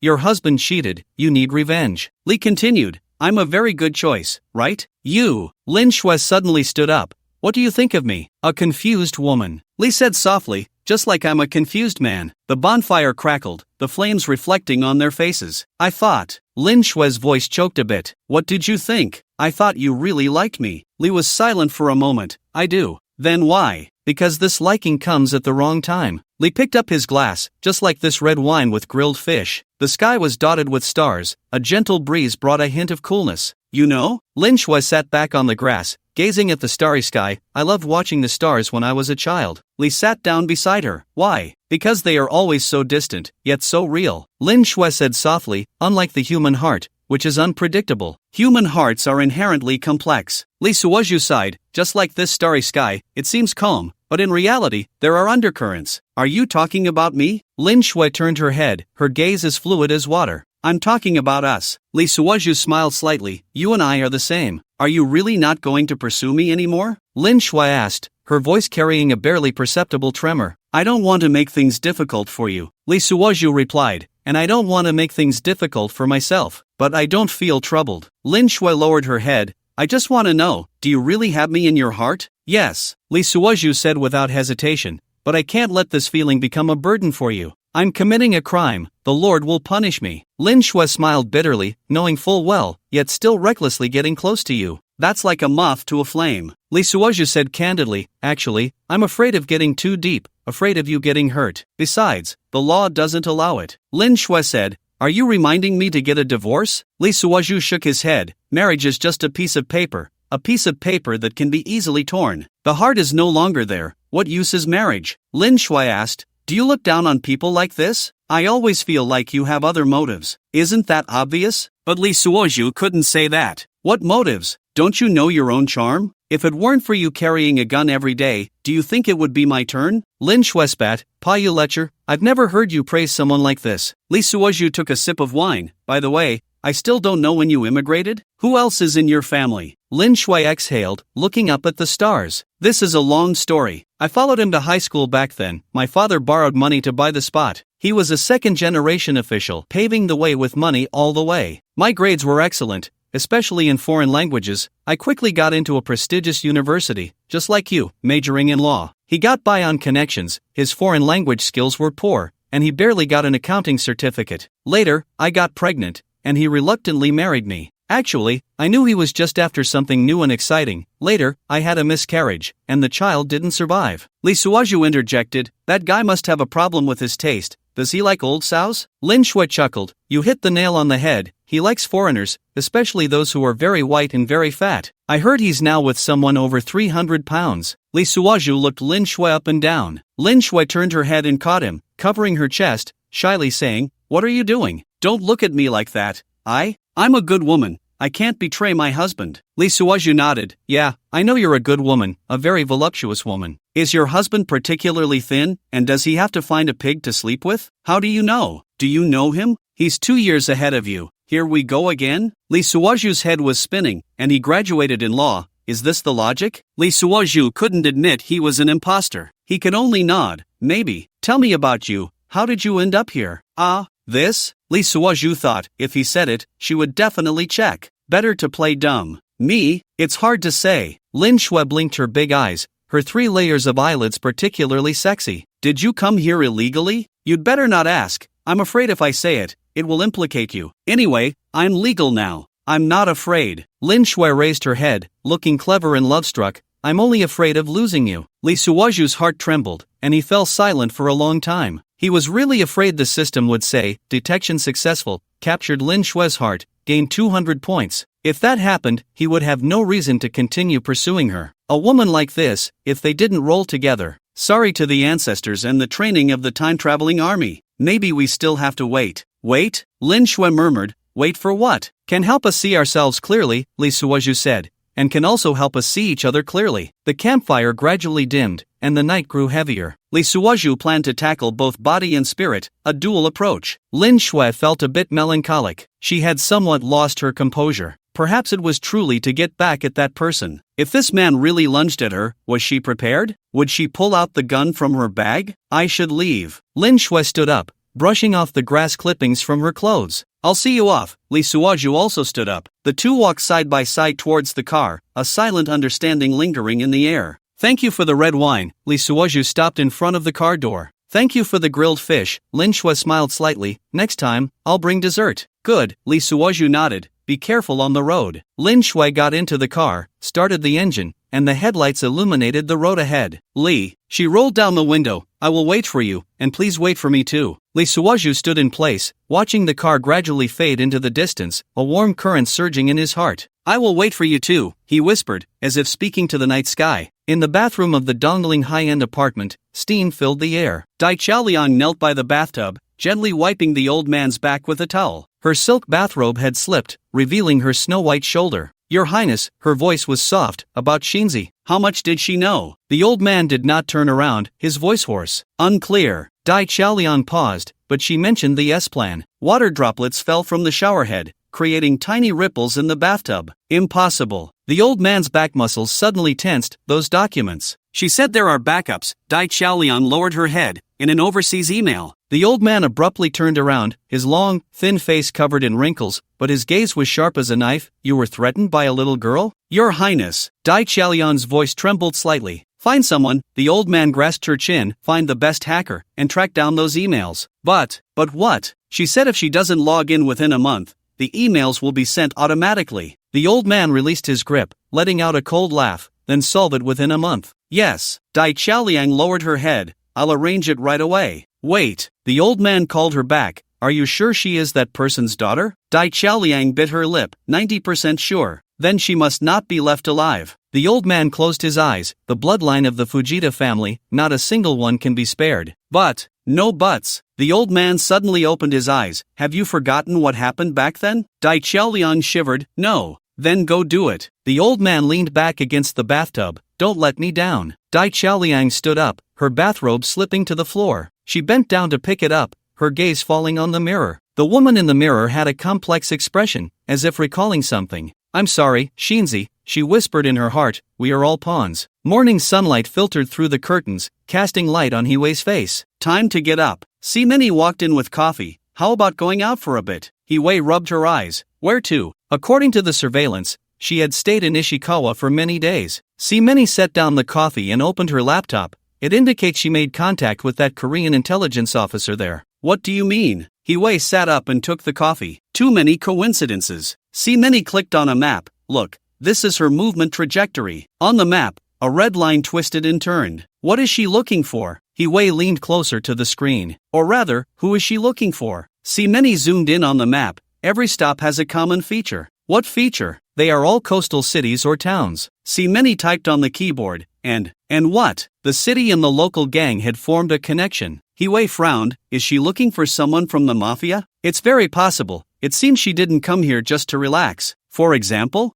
Your husband cheated. You need revenge. Li continued. I'm a very good choice, right? You. Lin Shui suddenly stood up. What do you think of me? A confused woman. Li said softly, just like I'm a confused man. The bonfire crackled, the flames reflecting on their faces. I thought. Lin Shui's voice choked a bit. What did you think? I thought you really liked me. Li was silent for a moment. I do. Then why? Because this liking comes at the wrong time. Li picked up his glass, just like this red wine with grilled fish. The sky was dotted with stars. A gentle breeze brought a hint of coolness. You know? Lin Shui sat back on the grass, gazing at the starry sky. I loved watching the stars when I was a child. Li sat down beside her. Why? Because they are always so distant, yet so real. Lin Shui said softly, unlike the human heart, which is unpredictable. Human hearts are inherently complex. Li Suozhu sighed. Just like this starry sky, it seems calm, but in reality, there are undercurrents. Are you talking about me? Lin Shui turned her head, her gaze as fluid as water. I'm talking about us. Li Suozhu smiled slightly. You and I are the same. Are you really not going to pursue me anymore? Lin Shui asked, her voice carrying a barely perceptible tremor. I don't want to make things difficult for you. Li Suozhu replied. And I don't want to make things difficult for myself. But I don't feel troubled. Lin Shui lowered her head. I just want to know, do you really have me in your heart? Yes, Li Suozhu said without hesitation. But I can't let this feeling become a burden for you. I'm committing a crime. The Lord will punish me. Lin Shui smiled bitterly, knowing full well, yet still recklessly getting close to you. That's like a moth to a flame. Li Suozhu said candidly, actually, I'm afraid of getting too deep, afraid of you getting hurt. Besides, the law doesn't allow it. Lin Shui said, are you reminding me to get a divorce? Li Suozhu shook his head. Marriage is just a piece of paper. a piece of paper that can be easily torn. The heart is no longer there. What use is marriage? Lin Shui asked. Do you look down on people like this? I always feel like you have other motives. Isn't that obvious? But Li Suozhu couldn't say that. What motives? Don't you know your own charm? If it weren't for you carrying a gun every day, do you think it would be my turn? Lin Shui spat. Pa you lecher, I've never heard you praise someone like this. Li Suozhu took a sip of wine. By the way, I still don't know when you immigrated? Who else is in your family? Lin Shui exhaled, looking up at the stars. This is a long story. I followed him to high school back then. My father borrowed money to buy the spot. He was a second-generation official, paving the way with money all the way. My grades were excellent, especially in foreign languages. I quickly got into a prestigious university, just like you, majoring in law. He got by on connections, his foreign language skills were poor, and he barely got an accounting certificate. Later, I got pregnant, and he reluctantly married me. Actually, I knew he was just after something new and exciting. Later, I had a miscarriage, and the child didn't survive. Li Suozhu interjected, that guy must have a problem with his taste. Does he like old sows? Lin Shui chuckled, you hit the nail on the head. He likes foreigners, especially those who are very white and very fat. I heard he's now with someone over 300 pounds. Li Suozhu looked Lin Shui up and down. Lin Shui turned her head and caught him, covering her chest, shyly saying, what are you doing? Don't look at me like that. I'm a good woman. I can't betray my husband. Li Suozhu nodded. Yeah, I know you're a good woman, a very voluptuous woman. Is your husband particularly thin, and does he have to find a pig to sleep with? How do you know? Do you know him? He's 2 years ahead of you. Here we go again? Li Suozhu's head was spinning, and he graduated in law. Is this the logic? Li Suozhu couldn't admit he was an imposter. He could only nod. Maybe. Tell me about you. How did you end up here? This? Li Suozhu thought, if he said it, she would definitely check. Better to play dumb. Me? It's hard to say. Lin Shui blinked her big eyes, her 3 layers of eyelids particularly sexy. Did you come here illegally? You'd better not ask. I'm afraid if I say it, it will implicate you. Anyway, I'm legal now. I'm not afraid. Lin Shui raised her head, looking clever and love-struck. I'm only afraid of losing you. Li Suozhu's heart trembled, and he fell silent for a long time. He was really afraid the system would say, detection successful, captured Lin Shui's heart, gained 200 points. If that happened, he would have no reason to continue pursuing her. A woman like this, if they didn't roll together. Sorry to the ancestors and the training of the time-traveling army. Maybe we still have to wait. Wait? Lin Shui murmured. Wait for what? Can help us see ourselves clearly, Li Suozhu said, and can also help us see each other clearly. The campfire gradually dimmed, and the night grew heavier. Li Suozhu planned to tackle both body and spirit, a dual approach. Lin Shui felt a bit melancholic. She had somewhat lost her composure. Perhaps it was truly to get back at that person. If this man really lunged at her, was she prepared? Would she pull out the gun from her bag? I should leave. Lin Shui stood up, brushing off the grass clippings from her clothes. I'll see you off. Li Suozhu also stood up. The two walked side by side towards the car, a silent understanding lingering in the air. Thank you for the red wine. Li Suozhu stopped in front of the car door. Thank you for the grilled fish. Lin Shui smiled slightly. Next time, I'll bring dessert. Good. Li Suozhu nodded. Be careful on the road. Lin Shui got into the car, started the engine, and the headlights illuminated the road ahead. Li. She rolled down the window. I will wait for you, and please wait for me too. Li Suozhu stood in place, watching the car gradually fade into the distance, a warm current surging in his heart. I will wait for you too, he whispered, as if speaking to the night sky. In the bathroom of the Dongling high-end apartment, steam filled the air. Dai Chaoliang knelt by the bathtub, gently wiping the old man's back with a towel. Her silk bathrobe had slipped, revealing her snow-white shoulder. Your Highness, her voice was soft, about Shinzi. How much did she know? The old man did not turn around, his voice hoarse. Unclear. Dai Chaoliang paused, but she mentioned the S-plan. Water droplets fell from the showerhead, creating tiny ripples in the bathtub. Impossible. The old man's back muscles suddenly tensed. Those documents. She said there are backups. Dai Chaoliang lowered her head. In an overseas email. The old man abruptly turned around, his long, thin face covered in wrinkles, but his gaze was sharp as a knife. You were threatened by a little girl? Your Highness. Dai Chaoliang's voice trembled slightly. Find someone. The old man grasped her chin. Find the best hacker, and track down those emails. But what? She said if she doesn't log in within a month, the emails will be sent automatically. The old man released his grip, letting out a cold laugh, then solve it within a month. Yes. Dai Chaoliang lowered her head. I'll arrange it right away. Wait. The old man called her back. Are you sure she is that person's daughter? Dai Chaoliang bit her lip. 90% sure. then she must not be left alive. The old man closed his eyes. The bloodline of the Fujita family, not a single one can be spared. But, no buts. The old man suddenly opened his eyes. Have you forgotten what happened back then? Dai Qiaoliang shivered. No. Then go do it. The old man leaned back against the bathtub. Don't let me down. Dai Qiaoliang stood up, her bathrobe slipping to the floor. She bent down to pick it up, her gaze falling on the mirror. The woman in the mirror had a complex expression, as if recalling something. I'm sorry, Shinzi, she whispered in her heart, we are all pawns. Morning sunlight filtered through the curtains, casting light on Hiwei's face. Time to get up. Simeni walked in with coffee. How about going out for a bit? Hiwei rubbed her eyes. Where to? According to the surveillance, she had stayed in Ishikawa for many days. Simeni set down the coffee and opened her laptop. It indicates she made contact with that Korean intelligence officer there. What do you mean? Hiwei sat up and took the coffee. Too many coincidences. Simeni clicked on a map. Look, this is her movement trajectory. On the map, a red line twisted and turned. What is she looking for? Hiwei leaned closer to the screen. Or rather, who is she looking for? Simeni zoomed in on the map. Every stop has a common feature. What feature? They are all coastal cities or towns. Simeni typed on the keyboard. And what? The city and the local gang had formed a connection. Hiwei frowned. Is she looking for someone from the mafia? It's very possible. It seems she didn't come here just to relax. For example,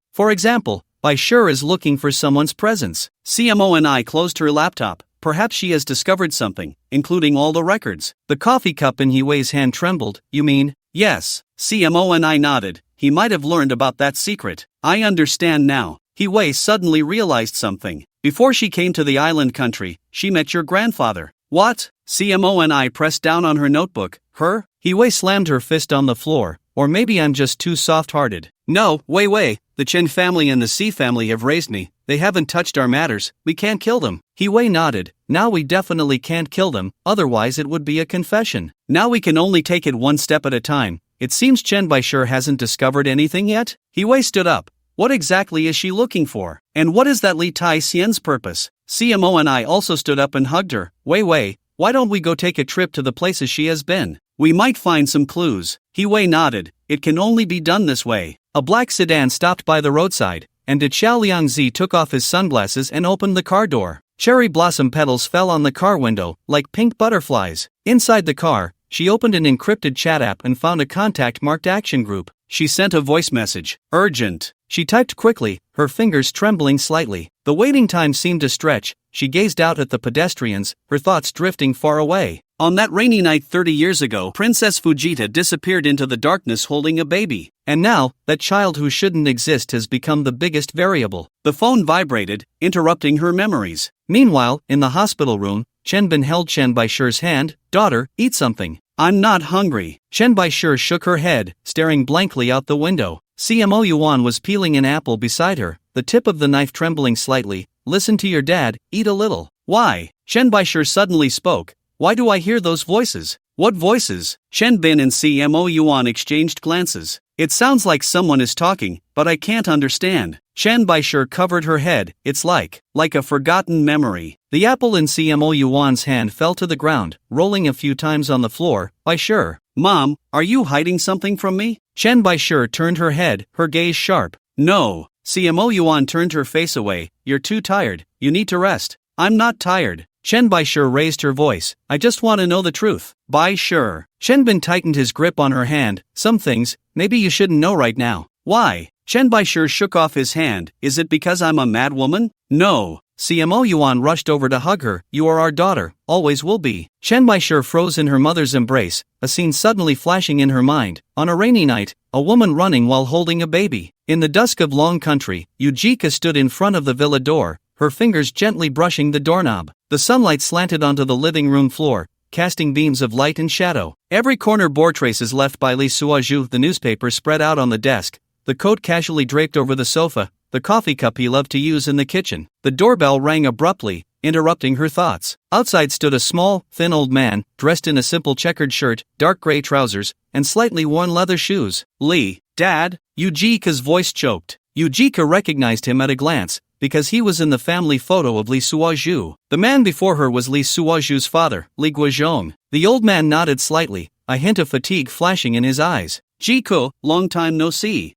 Bai Sure is looking for someone's presence. CMO and I closed her laptop. Perhaps she has discovered something, including all the records. The coffee cup in Hiwei's hand trembled. You mean? Yes. CMO and I nodded. He might have learned about that secret. I understand now. Hiwei suddenly realized something. Before she came to the island country, she met your grandfather. What? CMO and I pressed down on her notebook. Her? Hiwei slammed her fist on the floor. Or maybe I'm just too soft-hearted. No, Wei. The Chen family and the Si family have raised me. They haven't touched our matters. We can't kill them. Hiwei nodded. Now we definitely can't kill them, otherwise it would be a confession. Now we can only take it one step at a time. It seems Chen Baisher hasn't discovered anything yet. Hiwei stood up. What exactly is she looking for? And what is that Li Tai Xian's purpose? CMO and I also stood up and hugged her. Wei, why don't we go take a trip to the places she has been? We might find some clues. Hiwei nodded. It can only be done this way. A black sedan stopped by the roadside, and Xiao Liangzi took off his sunglasses and opened the car door. Cherry blossom petals fell on the car window, like pink butterflies. Inside the car, she opened an encrypted chat app and found a contact marked Action Group. She sent a voice message. Urgent. She typed quickly, her fingers trembling slightly. The waiting time seemed to stretch. She gazed out at the pedestrians, her thoughts drifting far away. On that rainy night 30 years ago, Princess Fujita disappeared into the darkness holding a baby. And now, that child who shouldn't exist has become the biggest variable. The phone vibrated, interrupting her memories. Meanwhile, in the hospital room, Chen Bin held Chen Baisher's hand. Daughter, eat something. I'm not hungry. Chen Baisher shook her head, staring blankly out the window. CMO Yuan was peeling an apple beside her, the tip of the knife trembling slightly. Listen to your dad, eat a little. Why? Chen Baisher suddenly spoke. Why do I hear those voices? What voices? Chen Bin and CMO Yuan exchanged glances. It sounds like someone is talking, but I can't understand. Chen Baisher covered her head. It's like a forgotten memory. The apple in CMO Yuan's hand fell to the ground, rolling a few times on the floor. Baisher. Mom, are you hiding something from me? Chen Baisher turned her head, her gaze sharp. No. CMO Yuan turned her face away. You're too tired. You need to rest. I'm not tired. Chen Baisher raised her voice. I just want to know the truth. Baisher. Chen Bin tightened his grip on her hand. Some things, maybe you shouldn't know right now. Why? Chen Baisher shook off his hand. Is it because I'm a mad woman? No. CMO Yuan rushed over to hug her. You are our daughter, always will be. Chen Baisher froze in her mother's embrace, a scene suddenly flashing in her mind. On a rainy night, a woman running while holding a baby. In the dusk of Long Country, Yujika stood in front of the villa door, her fingers gently brushing the doorknob. The sunlight slanted onto the living room floor, casting beams of light and shadow. Every corner bore traces left by Li Suozhu, the newspaper spread out on the desk, the coat casually draped over the sofa, the coffee cup he loved to use in the kitchen. The doorbell rang abruptly, interrupting her thoughts. Outside stood a small, thin old man, dressed in a simple checkered shirt, dark gray trousers, and slightly worn leather shoes. Lee, Dad? Yujika's voice choked. Yujika recognized him at a glance, because he was in the family photo of Li Suozhu. The man before her was Li Suozhu's father, Li Guozhong. The old man nodded slightly, a hint of fatigue flashing in his eyes. Jiku, long time no see.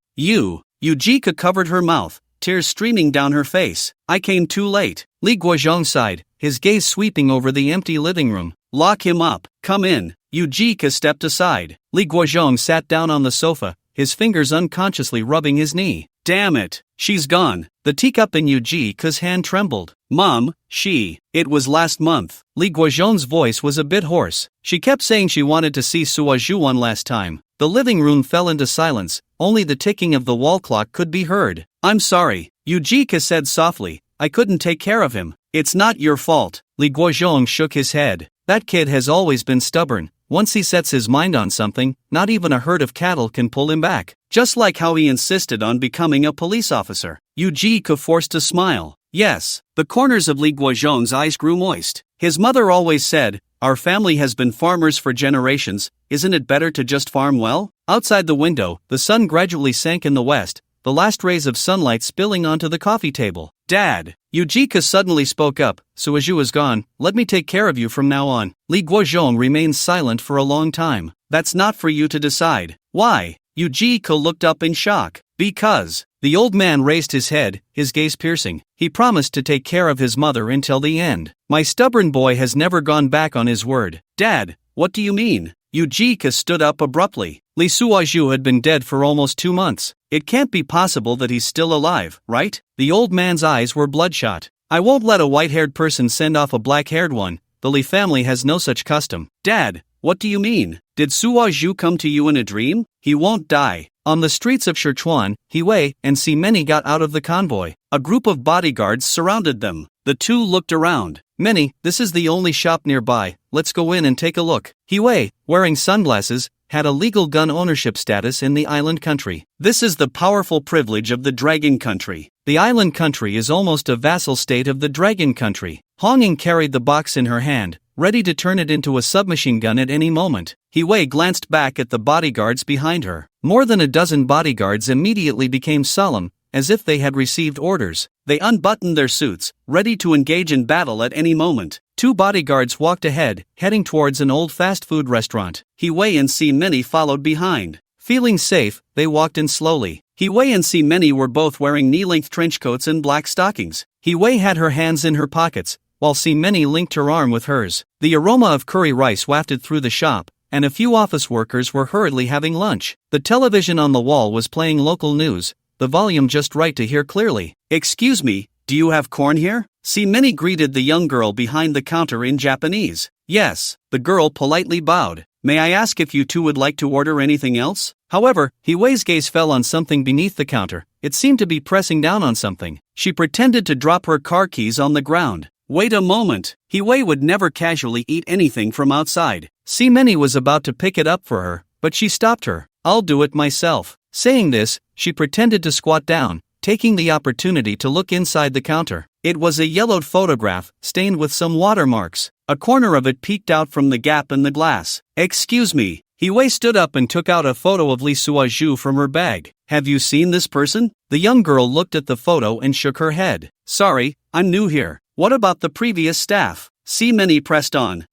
Yujika covered her mouth, tears streaming down her face. I came too late. Li Guozhong sighed, his gaze sweeping over the empty living room. Lock him up. Come in. Yujika stepped aside. Li Guozhong sat down on the sofa, his fingers unconsciously rubbing his knee. Damn it, she's gone. The teacup in Yujika's hand trembled. Mom, it was last month. Li Guozhong's voice was a bit hoarse. She kept saying she wanted to see Suaju one last time. The living room fell into silence, only the ticking of the wall clock could be heard. I'm sorry, Yujika said softly. I couldn't take care of him. It's not your fault. Li Guozhong shook his head. That kid has always been stubborn. Once he sets his mind on something, not even a herd of cattle can pull him back. Just like how he insisted on becoming a police officer. Yujika forced a smile. Yes, the corners of Li Guozhong's eyes grew moist. His mother always said, our family has been farmers for generations, isn't it better to just farm well? Outside the window, the sun gradually sank in the west, the last rays of sunlight spilling onto the coffee table. Dad, Yujika suddenly spoke up. Suaju is gone, let me take care of you from now on. Li Guozhong remained silent for a long time. That's not for you to decide. Why? Yujika looked up in shock. Because. The old man raised his head, his gaze piercing. He promised to take care of his mother until the end. My stubborn boy has never gone back on his word. Dad, what do you mean? Yujika stood up abruptly. Li Suaju had been dead for almost 2 months. It can't be possible that he's still alive, right? The old man's eyes were bloodshot. I won't let a white-haired person send off a black-haired one. The Li family has no such custom. Dad, what do you mean? Did Suaju come to you in a dream? He won't die. On the streets of Sichuan, Hiwei and Si Many got out of the convoy. A group of bodyguards surrounded them. The two looked around. Many, this is the only shop nearby. Let's go in and take a look. Hiwei, wearing sunglasses, had a legal gun ownership status in the island country. This is the powerful privilege of the Dragon Country. The island country is almost a vassal state of the Dragon Country. Honging carried the box in her hand, ready to turn it into a submachine gun at any moment. Hiwei glanced back at the bodyguards behind her. More than a dozen bodyguards immediately became solemn, as if they had received orders. They unbuttoned their suits, ready to engage in battle at any moment. 2 bodyguards walked ahead, heading towards an old fast food restaurant. Hiwei and Si Many followed behind. Feeling safe, they walked in slowly. Hiwei and Si Many were both wearing knee-length trench coats and black stockings. Hiwei had her hands in her pockets, while Si Many linked her arm with hers. The aroma of curry rice wafted through the shop, and a few office workers were hurriedly having lunch. The television on the wall was playing local news, the volume just right to hear clearly. Excuse me, do you have corn here? Si Many greeted the young girl behind the counter in Japanese. Yes, the girl politely bowed. May I ask if you two would like to order anything else? However, Hiwei's gaze fell on something beneath the counter. It seemed to be pressing down on something. She pretended to drop her car keys on the ground. Wait a moment. Hiwei would never casually eat anything from outside. Si Many was about to pick it up for her, but she stopped her. I'll do it myself. Saying this, she pretended to squat down, taking the opportunity to look inside the counter. It was a yellowed photograph, stained with some watermarks. A corner of it peeked out from the gap in the glass. Excuse me. Hiwei stood up and took out a photo of Li Suaju from her bag. Have you seen this person? The young girl looked at the photo and shook her head. Sorry, I'm new here. What about the previous staff? Si Many pressed on.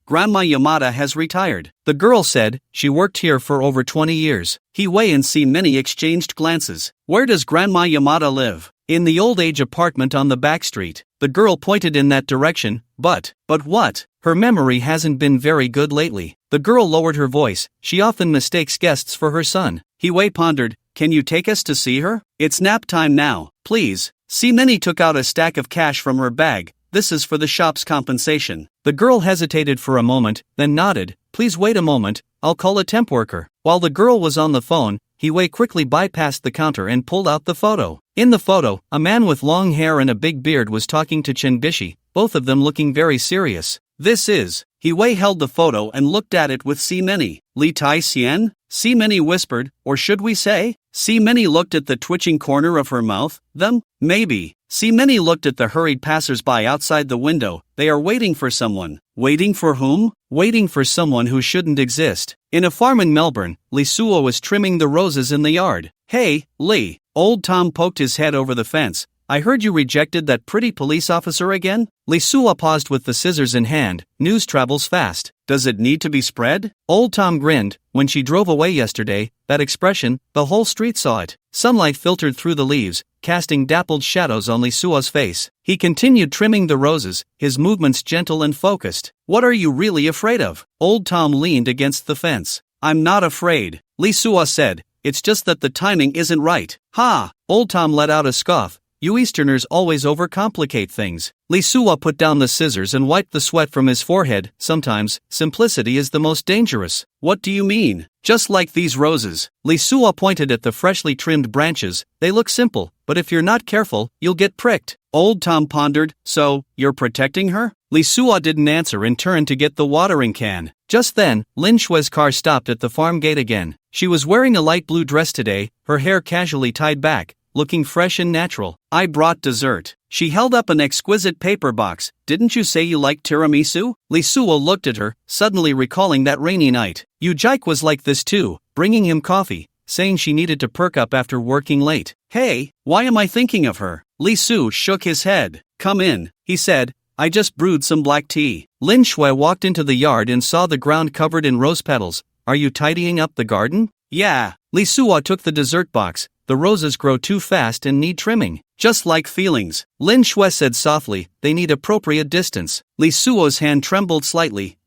Grandma Yamada has retired. The girl said, she worked here for over 20 years. Hiwei and Si Many exchanged glances. Where does Grandma Yamada live? In the old age apartment on the back street. The girl pointed in that direction, but what? Her memory hasn't been very good lately. The girl lowered her voice. She often mistakes guests for her son. Hiwei pondered. Can you take us to see her? It's nap time now, please. Si Many took out a stack of cash from her bag. This is for the shop's compensation. The girl hesitated for a moment, then nodded. Please wait a moment, I'll call a temp worker. While the girl was on the phone, Hiwei quickly bypassed the counter and pulled out the photo. In the photo, a man with long hair and a big beard was talking to Chen Bishi, both of them looking very serious. This is. Hiwei held the photo and looked at it with Si Many. Li Tai Xian? Si Many whispered, or should we say? Si Many looked at the twitching corner of her mouth. Them? Maybe. Si Many looked at the hurried passers-by outside the window. They are waiting for someone. Waiting for whom? Waiting for someone who shouldn't exist. In a farm in Melbourne, Li Suo was trimming the roses in the yard. Hey, Li. Old Tom poked his head over the fence. I heard you rejected that pretty police officer again? Li Suo paused with the scissors in hand. News travels fast. Does it need to be spread? Old Tom grinned. When she drove away yesterday, that expression, the whole street saw it. Sunlight filtered through the leaves, casting dappled shadows on Lee Suo's face. He continued trimming the roses, his movements gentle and focused. What are you really afraid of? Old Tom leaned against the fence. I'm not afraid, Lee Suo said. It's just that the timing isn't right. Ha! Old Tom let out a scoff. You Easterners always overcomplicate things. Lee Suo put down the scissors and wiped the sweat from his forehead. Sometimes, simplicity is the most dangerous. What do you mean? Just like these roses. Lee Suo pointed at the freshly trimmed branches. They look simple, but if you're not careful, you'll get pricked. Old Tom pondered. So, you're protecting her? Lee Suo didn't answer and turned to get the watering can. Just then, Lin Shue's car stopped at the farm gate again. She was wearing a light blue dress today, her hair casually tied back, looking fresh and natural. I brought dessert. She held up an exquisite paper box. Didn't you say you liked tiramisu? Lee Suo looked at her, suddenly recalling that rainy night. Yu Jike was like this too, bringing him coffee, saying she needed to perk up after working late. Hey, why am I thinking of her? Lee Suo shook his head. Come in, he said. I just brewed some black tea. Lin Shui walked into the yard and saw the ground covered in rose petals. Are you tidying up the garden? Yeah. Lee Suo took the dessert box. The roses grow too fast and need trimming. Just like feelings. Lin Shui said softly, they need appropriate distance. Lee Suo's hand trembled slightly.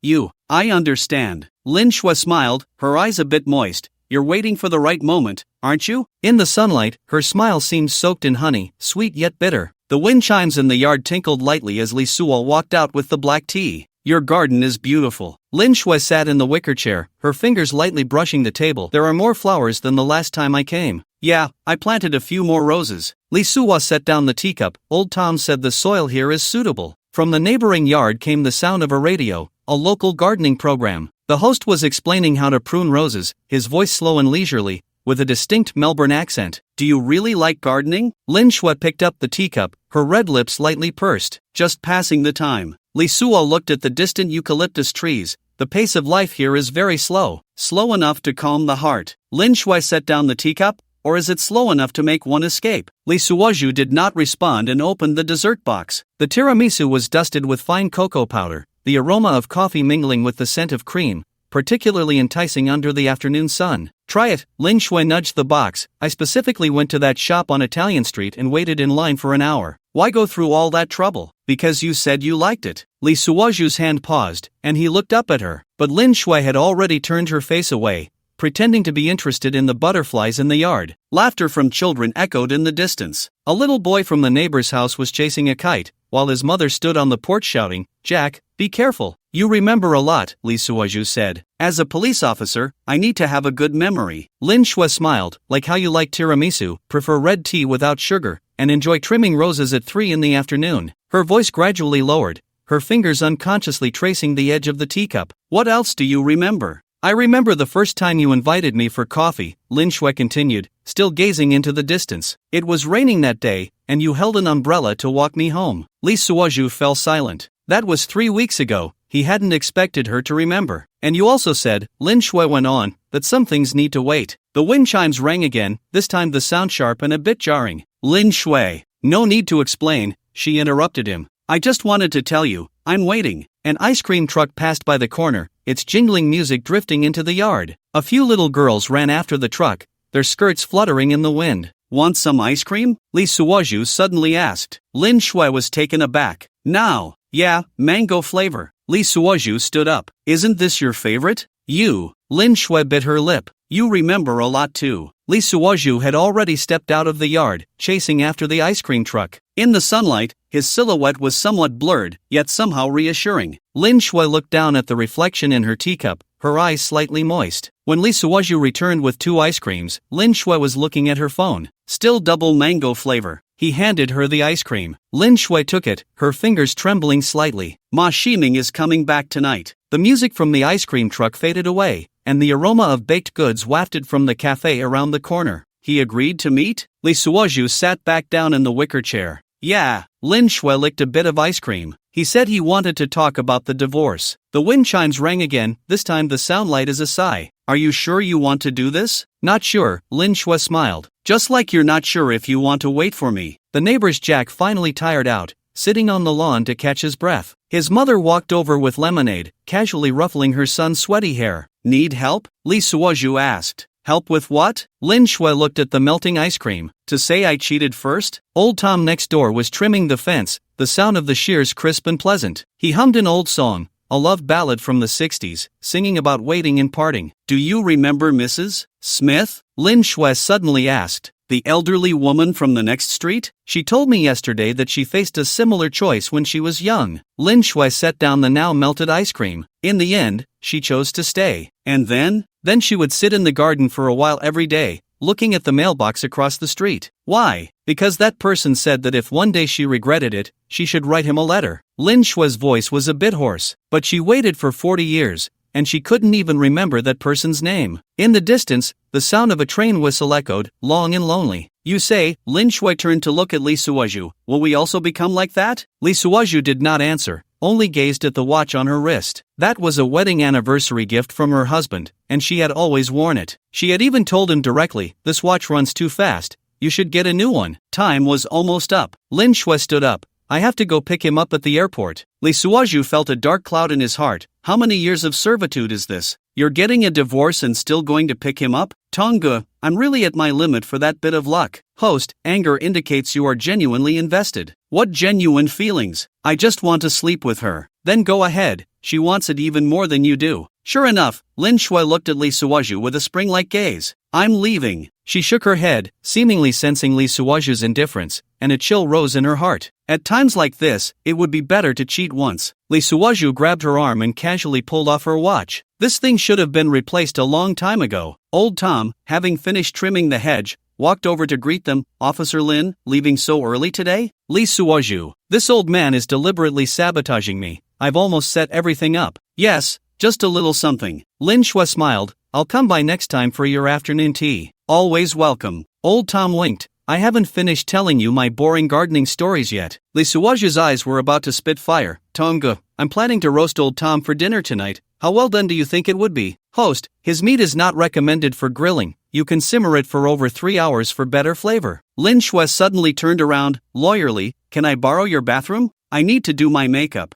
I understand. Lin Shui smiled, her eyes a bit moist. You're waiting for the right moment, aren't you? In the sunlight, her smile seemed soaked in honey, sweet yet bitter. The wind chimes in the yard tinkled lightly as Lee Suo walked out with the black tea. Your garden is beautiful. Lin Shui sat in the wicker chair, her fingers lightly brushing the table. There are more flowers than the last time I came. Yeah, I planted a few more roses. Lee Suo set down the teacup. Old Tom said the soil here is suitable. From the neighboring yard came the sound of a radio, a local gardening program. The host was explaining how to prune roses, his voice slow and leisurely, with a distinct Melbourne accent. Do you really like gardening? Lin Shui picked up the teacup, her red lips lightly pursed. Just passing the time. Lee Suo looked at the distant eucalyptus trees. The pace of life here is very slow. Slow enough to calm the heart. Lin Shui set down the teacup. Or is it slow enough to make one escape? Lee Suoju did not respond and opened the dessert box. The tiramisu was dusted with fine cocoa powder, the aroma of coffee mingling with the scent of cream, particularly enticing under the afternoon sun. Try it, Lin Shui nudged the box. I specifically went to that shop on Italian Street and waited in line for an hour. Why go through all that trouble? Because you said you liked it. Lee Suoju's hand paused, and he looked up at her. But Lin Shui had already turned her face away, pretending to be interested in the butterflies in the yard. Laughter from children echoed in the distance. A little boy from the neighbor's house was chasing a kite, while his mother stood on the porch shouting, Jack, be careful. You remember a lot, Lee Suoju said. As a police officer, I need to have a good memory. Lin Shui smiled, like how you like tiramisu, prefer red tea without sugar, and enjoy trimming roses at 3 in the afternoon. Her voice gradually lowered, her fingers unconsciously tracing the edge of the teacup. What else do you remember? I remember the first time you invited me for coffee, Lin Shui continued, still gazing into the distance. It was raining that day, and you held an umbrella to walk me home. Lee Suoju fell silent. That was 3 weeks ago. He hadn't expected her to remember. And you also said, Lin Shui went on, that some things need to wait. The wind chimes rang again, this time the sound sharp and a bit jarring. Lin Shui. No need to explain, she interrupted him. I just wanted to tell you, I'm waiting. An ice cream truck passed by the corner, its jingling music drifting into the yard. A few little girls ran after the truck, their skirts fluttering in the wind. Want some ice cream? Lee Suoju suddenly asked. Lin Shui was taken aback. Now, yeah, mango flavor. Lee Suoju stood up. Isn't this your favorite? You. Lin Shui bit her lip. You remember a lot too. Lee Suoju had already stepped out of the yard, chasing after the ice cream truck. In the sunlight, his silhouette was somewhat blurred, yet somehow reassuring. Lin Shui looked down at the reflection in her teacup, her eyes slightly moist. When Lee Suoju returned with 2 ice creams, Lin Shui was looking at her phone. Still double mango flavor. He handed her the ice cream. Lin Shui took it, her fingers trembling slightly. Ma Shiming is coming back tonight. The music from the ice cream truck faded away, and the aroma of baked goods wafted from the cafe around the corner. He agreed to meet? Lee Suoju sat back down in the wicker chair. Yeah. Lin Shui licked a bit of ice cream. He said he wanted to talk about the divorce. The wind chimes rang again, this time the sound light is a sigh. Are you sure you want to do this? Not sure, Lin Shui smiled. Just like you're not sure if you want to wait for me. The neighbor's Jack finally tired out, sitting on the lawn to catch his breath. His mother walked over with lemonade, casually ruffling her son's sweaty hair. Need help? Lee Suoju asked. Help with what? Lin Shui looked at the melting ice cream. To say I cheated first? Old Tom next door was trimming the fence, the sound of the shears crisp and pleasant. He hummed an old song, a love ballad from the 60s, singing about waiting and parting. Do you remember Mrs. Smith? Lin Shui suddenly asked. The elderly woman from the next street? She told me yesterday that she faced a similar choice when she was young. Lin Shui set down the now melted ice cream. In the end, she chose to stay. And then? Then she would sit in the garden for a while every day, looking at the mailbox across the street. Why? Because that person said that if one day she regretted it, she should write him a letter. Lin Shui's voice was a bit hoarse, but she waited for 40 years, and she couldn't even remember that person's name. In the distance, the sound of a train whistle echoed, long and lonely. You say, Lin Shui turned to look at Li Suozhu. Will we also become like that? Li Suozhu did not answer, only gazed at the watch on her wrist. That was a wedding anniversary gift from her husband, and she had always worn it. She had even told him directly, this watch runs too fast, you should get a new one. Time was almost up. Lin Shui stood up. I have to go pick him up at the airport. Li Suozhu felt a dark cloud in his heart. How many years of servitude is this? You're getting a divorce and still going to pick him up? Tonga, I'm really at my limit for that bit of luck. Host, anger indicates you are genuinely invested. What genuine feelings? I just want to sleep with her. Then go ahead, she wants it even more than you do. Sure enough, Lin Shui looked at Li Suozhu with a spring-like gaze. I'm leaving. She shook her head, seemingly sensing Li Suozhu's indifference, and a chill rose in her heart. At times like this, it would be better to cheat once. Li Suozhu grabbed her arm and casually pulled off her watch. This thing should have been replaced a long time ago. Old Tom, having finished trimming the hedge, walked over to greet them. Officer Lin, leaving so early today? Li Suozhu, this old man is deliberately sabotaging me. I've almost set everything up. Yes, just a little something. Lin Shui smiled. I'll come by next time for your afternoon tea. Always welcome. Old Tom winked. I haven't finished telling you my boring gardening stories yet. Li Suozhu's eyes were about to spit fire. Tonga, I'm planning to roast old Tom for dinner tonight. How well done do you think it would be? Host, his meat is not recommended for grilling. You can simmer it for over 3 hours for better flavor. Lin Shui suddenly turned around, lawyerly. Can I borrow your bathroom? I need to do my makeup.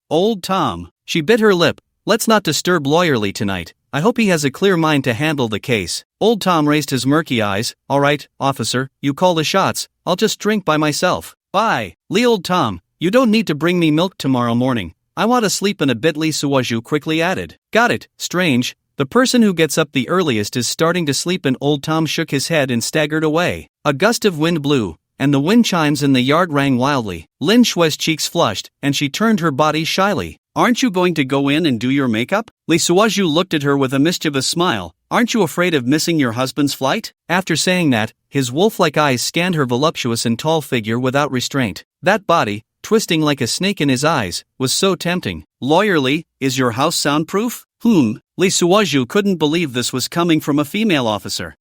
Old Tom. She bit her lip. Let's not disturb lawyerly tonight. I hope he has a clear mind to handle the case. Old Tom raised his murky eyes. All right, officer, you call the shots. I'll just drink by myself. Bye. Old Tom, you don't need to bring me milk tomorrow morning. I want to sleep in a bit, Li Suozhu quickly added. Got it. Strange. The person who gets up the earliest is starting to sleep, and Old Tom shook his head and staggered away. A gust of wind blew, and the wind chimes in the yard rang wildly. Lin Shui's cheeks flushed, and she turned her body shyly. Aren't you going to go in and do your makeup? Li Suozhu looked at her with a mischievous smile. Aren't you afraid of missing your husband's flight? After saying that, his wolf-like eyes scanned her voluptuous and tall figure without restraint. That body, twisting like a snake in his eyes, was so tempting. Lawyerly, is your house soundproof? Li Suozhu couldn't believe this was coming from a female officer.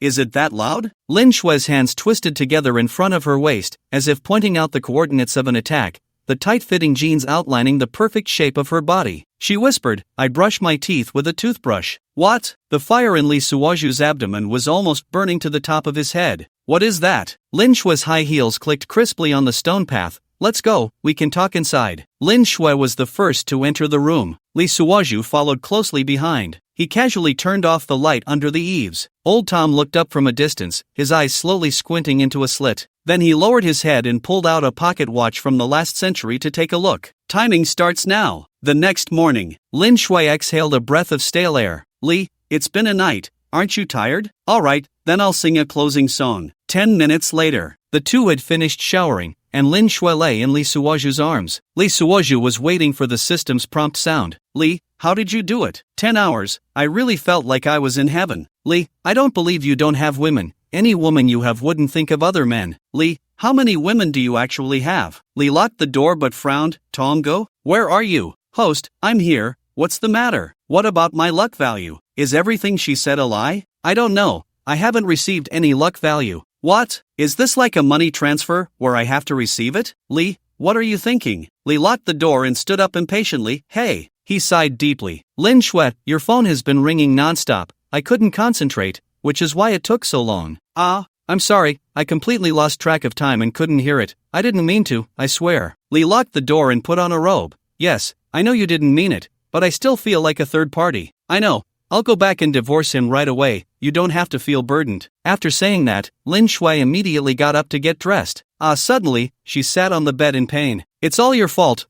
Is it that loud? Lin Shui's hands twisted together in front of her waist, as if pointing out the coordinates of an attack, the tight-fitting jeans outlining the perfect shape of her body. She whispered, I brush my teeth with a toothbrush. What? The fire in Li Suozhu's abdomen was almost burning to the top of his head. What is that? Lin Shui's high heels clicked crisply on the stone path. Let's go, we can talk inside. Lin Shui was the first to enter the room. Li Suozhu followed closely behind. He casually turned off the light under the eaves. Old Tom looked up from a distance, his eyes slowly squinting into a slit. Then he lowered his head and pulled out a pocket watch from the last century to take a look. Timing starts now. The next morning, Lin Shui exhaled a breath of stale air. Li, it's been a night. Aren't you tired? All right, then I'll sing a closing song. 10 minutes later, the two had finished showering, and Lin Shui lay in Li Suozhu's arms. Li Suozhu was waiting for the system's prompt sound. Li, how did you do it? 10 hours. I really felt like I was in heaven. Li, I don't believe you don't have women. Any woman you have wouldn't think of other men. Li, how many women do you actually have? Li locked the door but frowned. Tongo? Where are you? Host, I'm here. What's the matter? What about my luck value? Is everything she said a lie? I don't know. I haven't received any luck value. What? Is this like a money transfer, where I have to receive it? Li, what are you thinking? Li locked the door and stood up impatiently. Hey. He sighed deeply. Lin Shui, your phone has been ringing nonstop. I couldn't concentrate, which is why it took so long. I'm sorry, I completely lost track of time and couldn't hear it. I didn't mean to, I swear. Li locked the door and put on a robe. Yes, I know you didn't mean it, but I still feel like a third party. I know, I'll go back and divorce him right away, you don't have to feel burdened. After saying that, Lin Shui immediately got up to get dressed. Suddenly, she sat on the bed in pain. It's all your fault,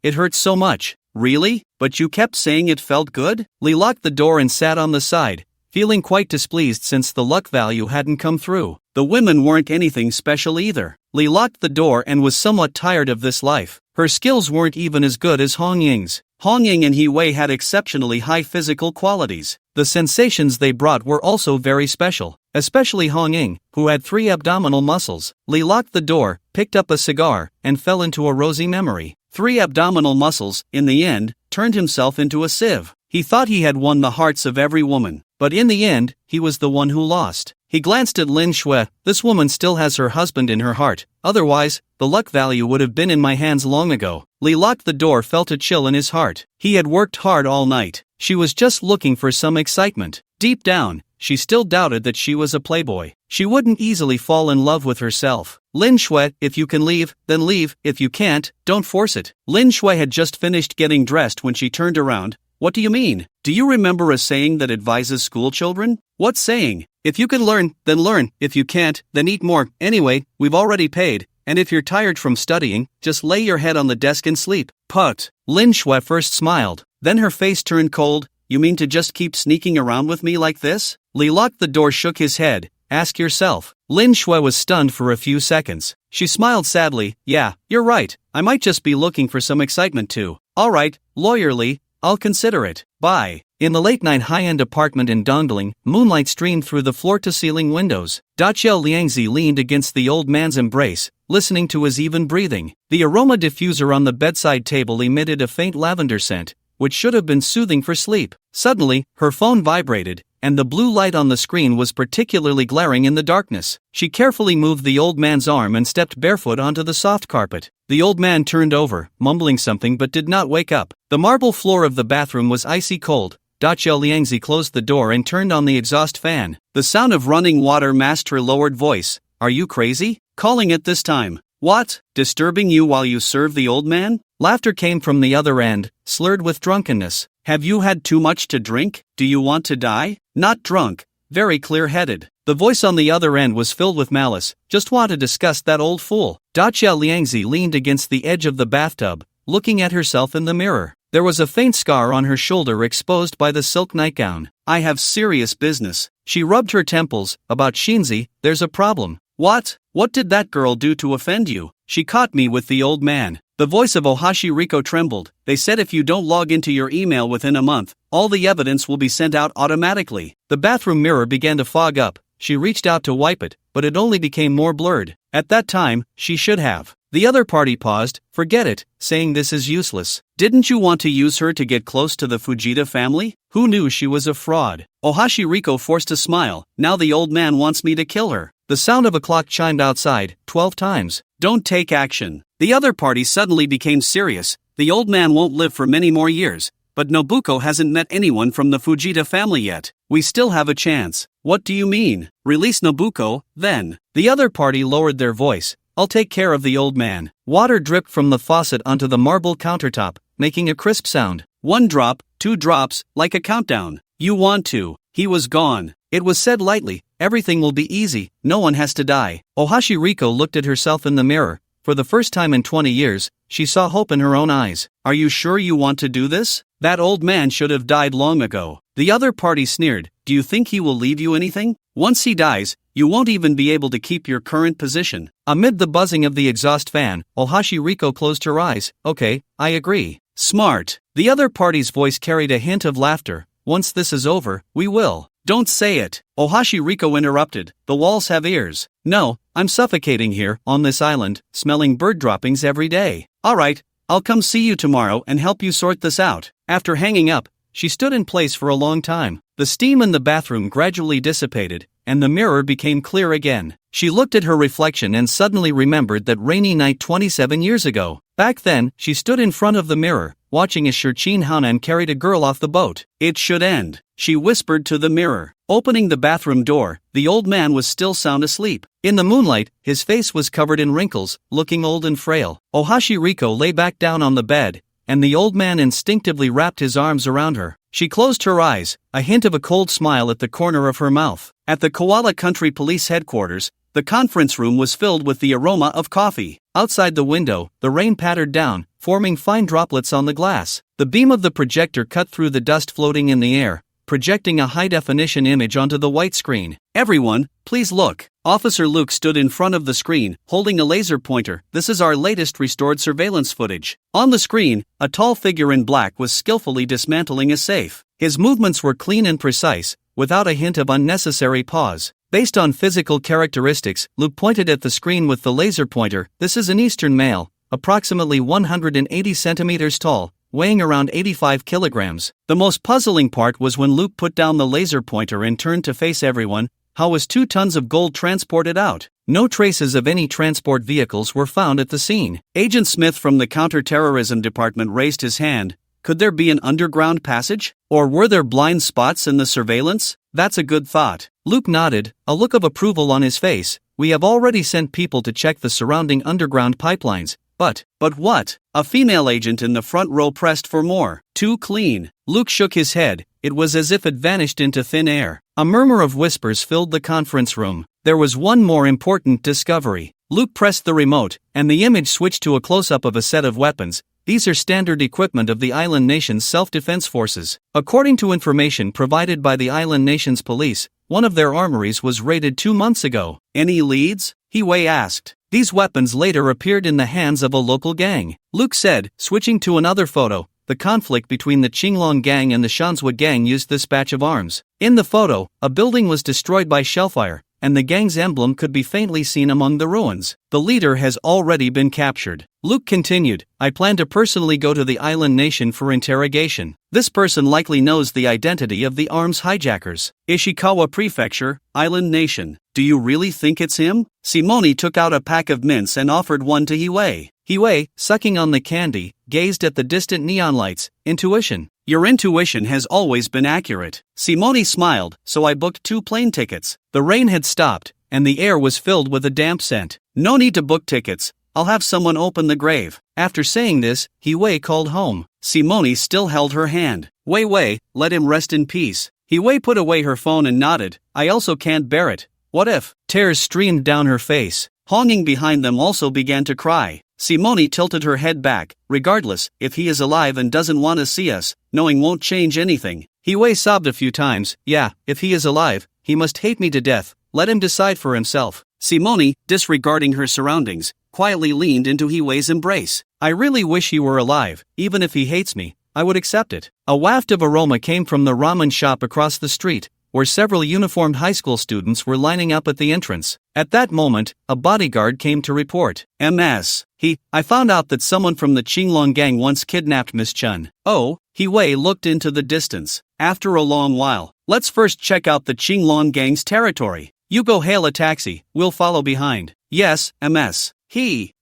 it hurts so much. Really? But you kept saying it felt good? Li locked the door and sat on the side, feeling quite displeased since the luck value hadn't come through. The women weren't anything special either. Li locked the door and was somewhat tired of this life. Her skills weren't even as good as Hong Ying's. Hong Ying and He Wei had exceptionally high physical qualities. The sensations they brought were also very special, especially Hong Ying, who had 3 abdominal muscles. Li locked the door, picked up a cigar, and fell into a rosy memory. 3 abdominal muscles, in the end, turned himself into a sieve. He thought he had won the hearts of every woman, but in the end, he was the one who lost. He glanced at Lin Shui. This woman still has her husband in her heart, otherwise, the luck value would have been in my hands long ago. Li locked the door, felt a chill in his heart. He had worked hard all night. She was just looking for some excitement. Deep down, she still doubted that she was a playboy. She wouldn't easily fall in love with herself. Lin Shui, if you can leave, then leave. If you can't, don't force it. Lin Shui had just finished getting dressed when she turned around. What do you mean? Do you remember a saying that advises school children? What saying? If you can learn, then learn. If you can't, then eat more. Anyway, we've already paid. And if you're tired from studying, just lay your head on the desk and sleep. Put. Lin Shui first smiled. Then her face turned cold. You mean to just keep sneaking around with me like this? Li locked the door, shook his head. Ask yourself. Lin Shui was stunned for a few seconds. She smiled sadly. Yeah, you're right. I might just be looking for some excitement too. Alright, lawyerly, I'll consider it. Bye. In the late-night high-end apartment in Dongling, moonlight streamed through the floor-to-ceiling windows. Daqiao Liangzi leaned against the old man's embrace, listening to his even breathing. The aroma diffuser on the bedside table emitted a faint lavender scent, which should have been soothing for sleep. Suddenly, her phone vibrated, and the blue light on the screen was particularly glaring in the darkness. She carefully moved the old man's arm and stepped barefoot onto the soft carpet. The old man turned over, mumbling something but did not wake up. The marble floor of the bathroom was icy cold. Daqiao Liangzi closed the door and turned on the exhaust fan. The sound of running water masked her lowered voice. Are you crazy? Calling it this time. What? Disturbing you while you serve the old man? Laughter came from the other end, slurred with drunkenness. Have you had too much to drink? Do you want to die? Not drunk. Very clear-headed. The voice on the other end was filled with malice. Just want to discuss that old fool. Daqiao Liangzi leaned against the edge of the bathtub, looking at herself in the mirror. There was a faint scar on her shoulder exposed by the silk nightgown. I have serious business. She rubbed her temples. About Shinzi, there's a problem. What? What did that girl do to offend you? She caught me with the old man. The voice of Ohashi Riko trembled. They said if you don't log into your email within a month, all the evidence will be sent out automatically. The bathroom mirror began to fog up. She reached out to wipe it, but it only became more blurred. At that time, she should have. The other party paused. Forget it, saying this is useless. Didn't you want to use her to get close to the Fujita family? Who knew she was a fraud? Ohashi Riko forced a smile. Now the old man wants me to kill her. The sound of a clock chimed outside, 12 times. Don't take action. The other party suddenly became serious. The old man won't live for many more years, but Nobuko hasn't met anyone from the Fujita family yet. We still have a chance. What do you mean? Release Nobuko, then. The other party lowered their voice. I'll take care of the old man. Water dripped from the faucet onto the marble countertop, making a crisp sound. 1 drop, 2 drops, like a countdown. You want to. He was gone. It was said lightly. Everything will be easy. No one has to die. Ohashi Riko looked at herself in the mirror. For the first time in 20 years, she saw hope in her own eyes. Are you sure you want to do this? That old man should have died long ago. The other party sneered. Do you think he will leave you anything? Once he dies, you won't even be able to keep your current position. Amid the buzzing of the exhaust fan, Ohashi Riko closed her eyes. Okay, I agree. Smart. The other party's voice carried a hint of laughter. Once this is over, we will. Don't say it. Ohashi Riko interrupted. The walls have ears. No, I'm suffocating here, on this island, smelling bird droppings every day. Alright, I'll come see you tomorrow and help you sort this out. After hanging up, she stood in place for a long time. The steam in the bathroom gradually dissipated, and the mirror became clear again. She looked at her reflection and suddenly remembered that rainy night 27 years ago. Back then, she stood in front of the mirror, watching as Shirchin Hanan carried a girl off the boat. It should end, she whispered to the mirror. Opening the bathroom door, the old man was still sound asleep. In the moonlight, his face was covered in wrinkles, looking old and frail. Ohashi Riko lay back down on the bed, and the old man instinctively wrapped his arms around her. She closed her eyes, a hint of a cold smile at the corner of her mouth. At the Koala Country Police Headquarters, the conference room was filled with the aroma of coffee. Outside the window, the rain pattered down, forming fine droplets on the glass. The beam of the projector cut through the dust floating in the air, projecting a high-definition image onto the white screen. "Everyone, please look." Officer Luke stood in front of the screen, holding a laser pointer. "This is our latest restored surveillance footage." On the screen, a tall figure in black was skillfully dismantling a safe. His movements were clean and precise, without a hint of unnecessary pause. Based on physical characteristics, Luke pointed at the screen with the laser pointer. "This is an Eastern male, approximately 180 centimeters tall, weighing around 85 kilograms. The most puzzling part was when Luke put down the laser pointer and turned to face everyone. How was 2 tons of gold transported out? No traces of any transport vehicles were found at the scene. Agent Smith from the Counterterrorism Department raised his hand. Could there be an underground passage? Or were there blind spots in the surveillance? That's a good thought. Luke nodded, a look of approval on his face. We have already sent people to check the surrounding underground pipelines. But what? A female agent in the front row pressed for more. Too clean. Luke shook his head. It was as if it vanished into thin air. A murmur of whispers filled the conference room. There was one more important discovery. Luke pressed the remote, and the image switched to a close-up of a set of weapons. These are standard equipment of the island nation's self-defense forces. According to information provided by the island nation's police, one of their armories was raided 2 months ago. Any leads? Hee-Wei asked. These weapons later appeared in the hands of a local gang. Luke said, switching to another photo. The conflict between the Qinglong gang and the Shanswa gang used this batch of arms. In the photo, a building was destroyed by shellfire, and the gang's emblem could be faintly seen among the ruins. The leader has already been captured. Luke continued, I plan to personally go to the island nation for interrogation. This person likely knows the identity of the arms hijackers. Ishikawa Prefecture, Island Nation. Do you really think it's him? Simone took out a pack of mints and offered one to Hee-Wei. Hee-Wei, sucking on the candy, gazed at the distant neon lights. Intuition. Your intuition has always been accurate. Simone smiled, so I booked 2 plane tickets. The rain had stopped, and the air was filled with a damp scent. No need to book tickets. I'll have someone open the grave. After saying this, Hee-Wei called home. Simone still held her hand. Wei, let him rest in peace. Hee-Wei put away her phone and nodded. I also can't bear it. What if? Tears streamed down her face. Honging behind them also began to cry. Simone tilted her head back. Regardless, if he is alive and doesn't want to see us, knowing won't change anything. Hee-Wei sobbed a few times. Yeah, if he is alive, he must hate me to death. Let him decide for himself. Simone, disregarding her surroundings, quietly leaned into Hee-Wei's embrace. I really wish he were alive. Even if he hates me, I would accept it. A waft of aroma came from the ramen shop across the street, where several uniformed high school students were lining up at the entrance. At that moment, a bodyguard came to report. MS. I found out that someone from the Qinglong gang once kidnapped Miss Chun. Oh, Hee-Wei looked into the distance. After a long while, let's first check out the Qinglong gang's territory. You go hail a taxi, we'll follow behind. Yes, MS.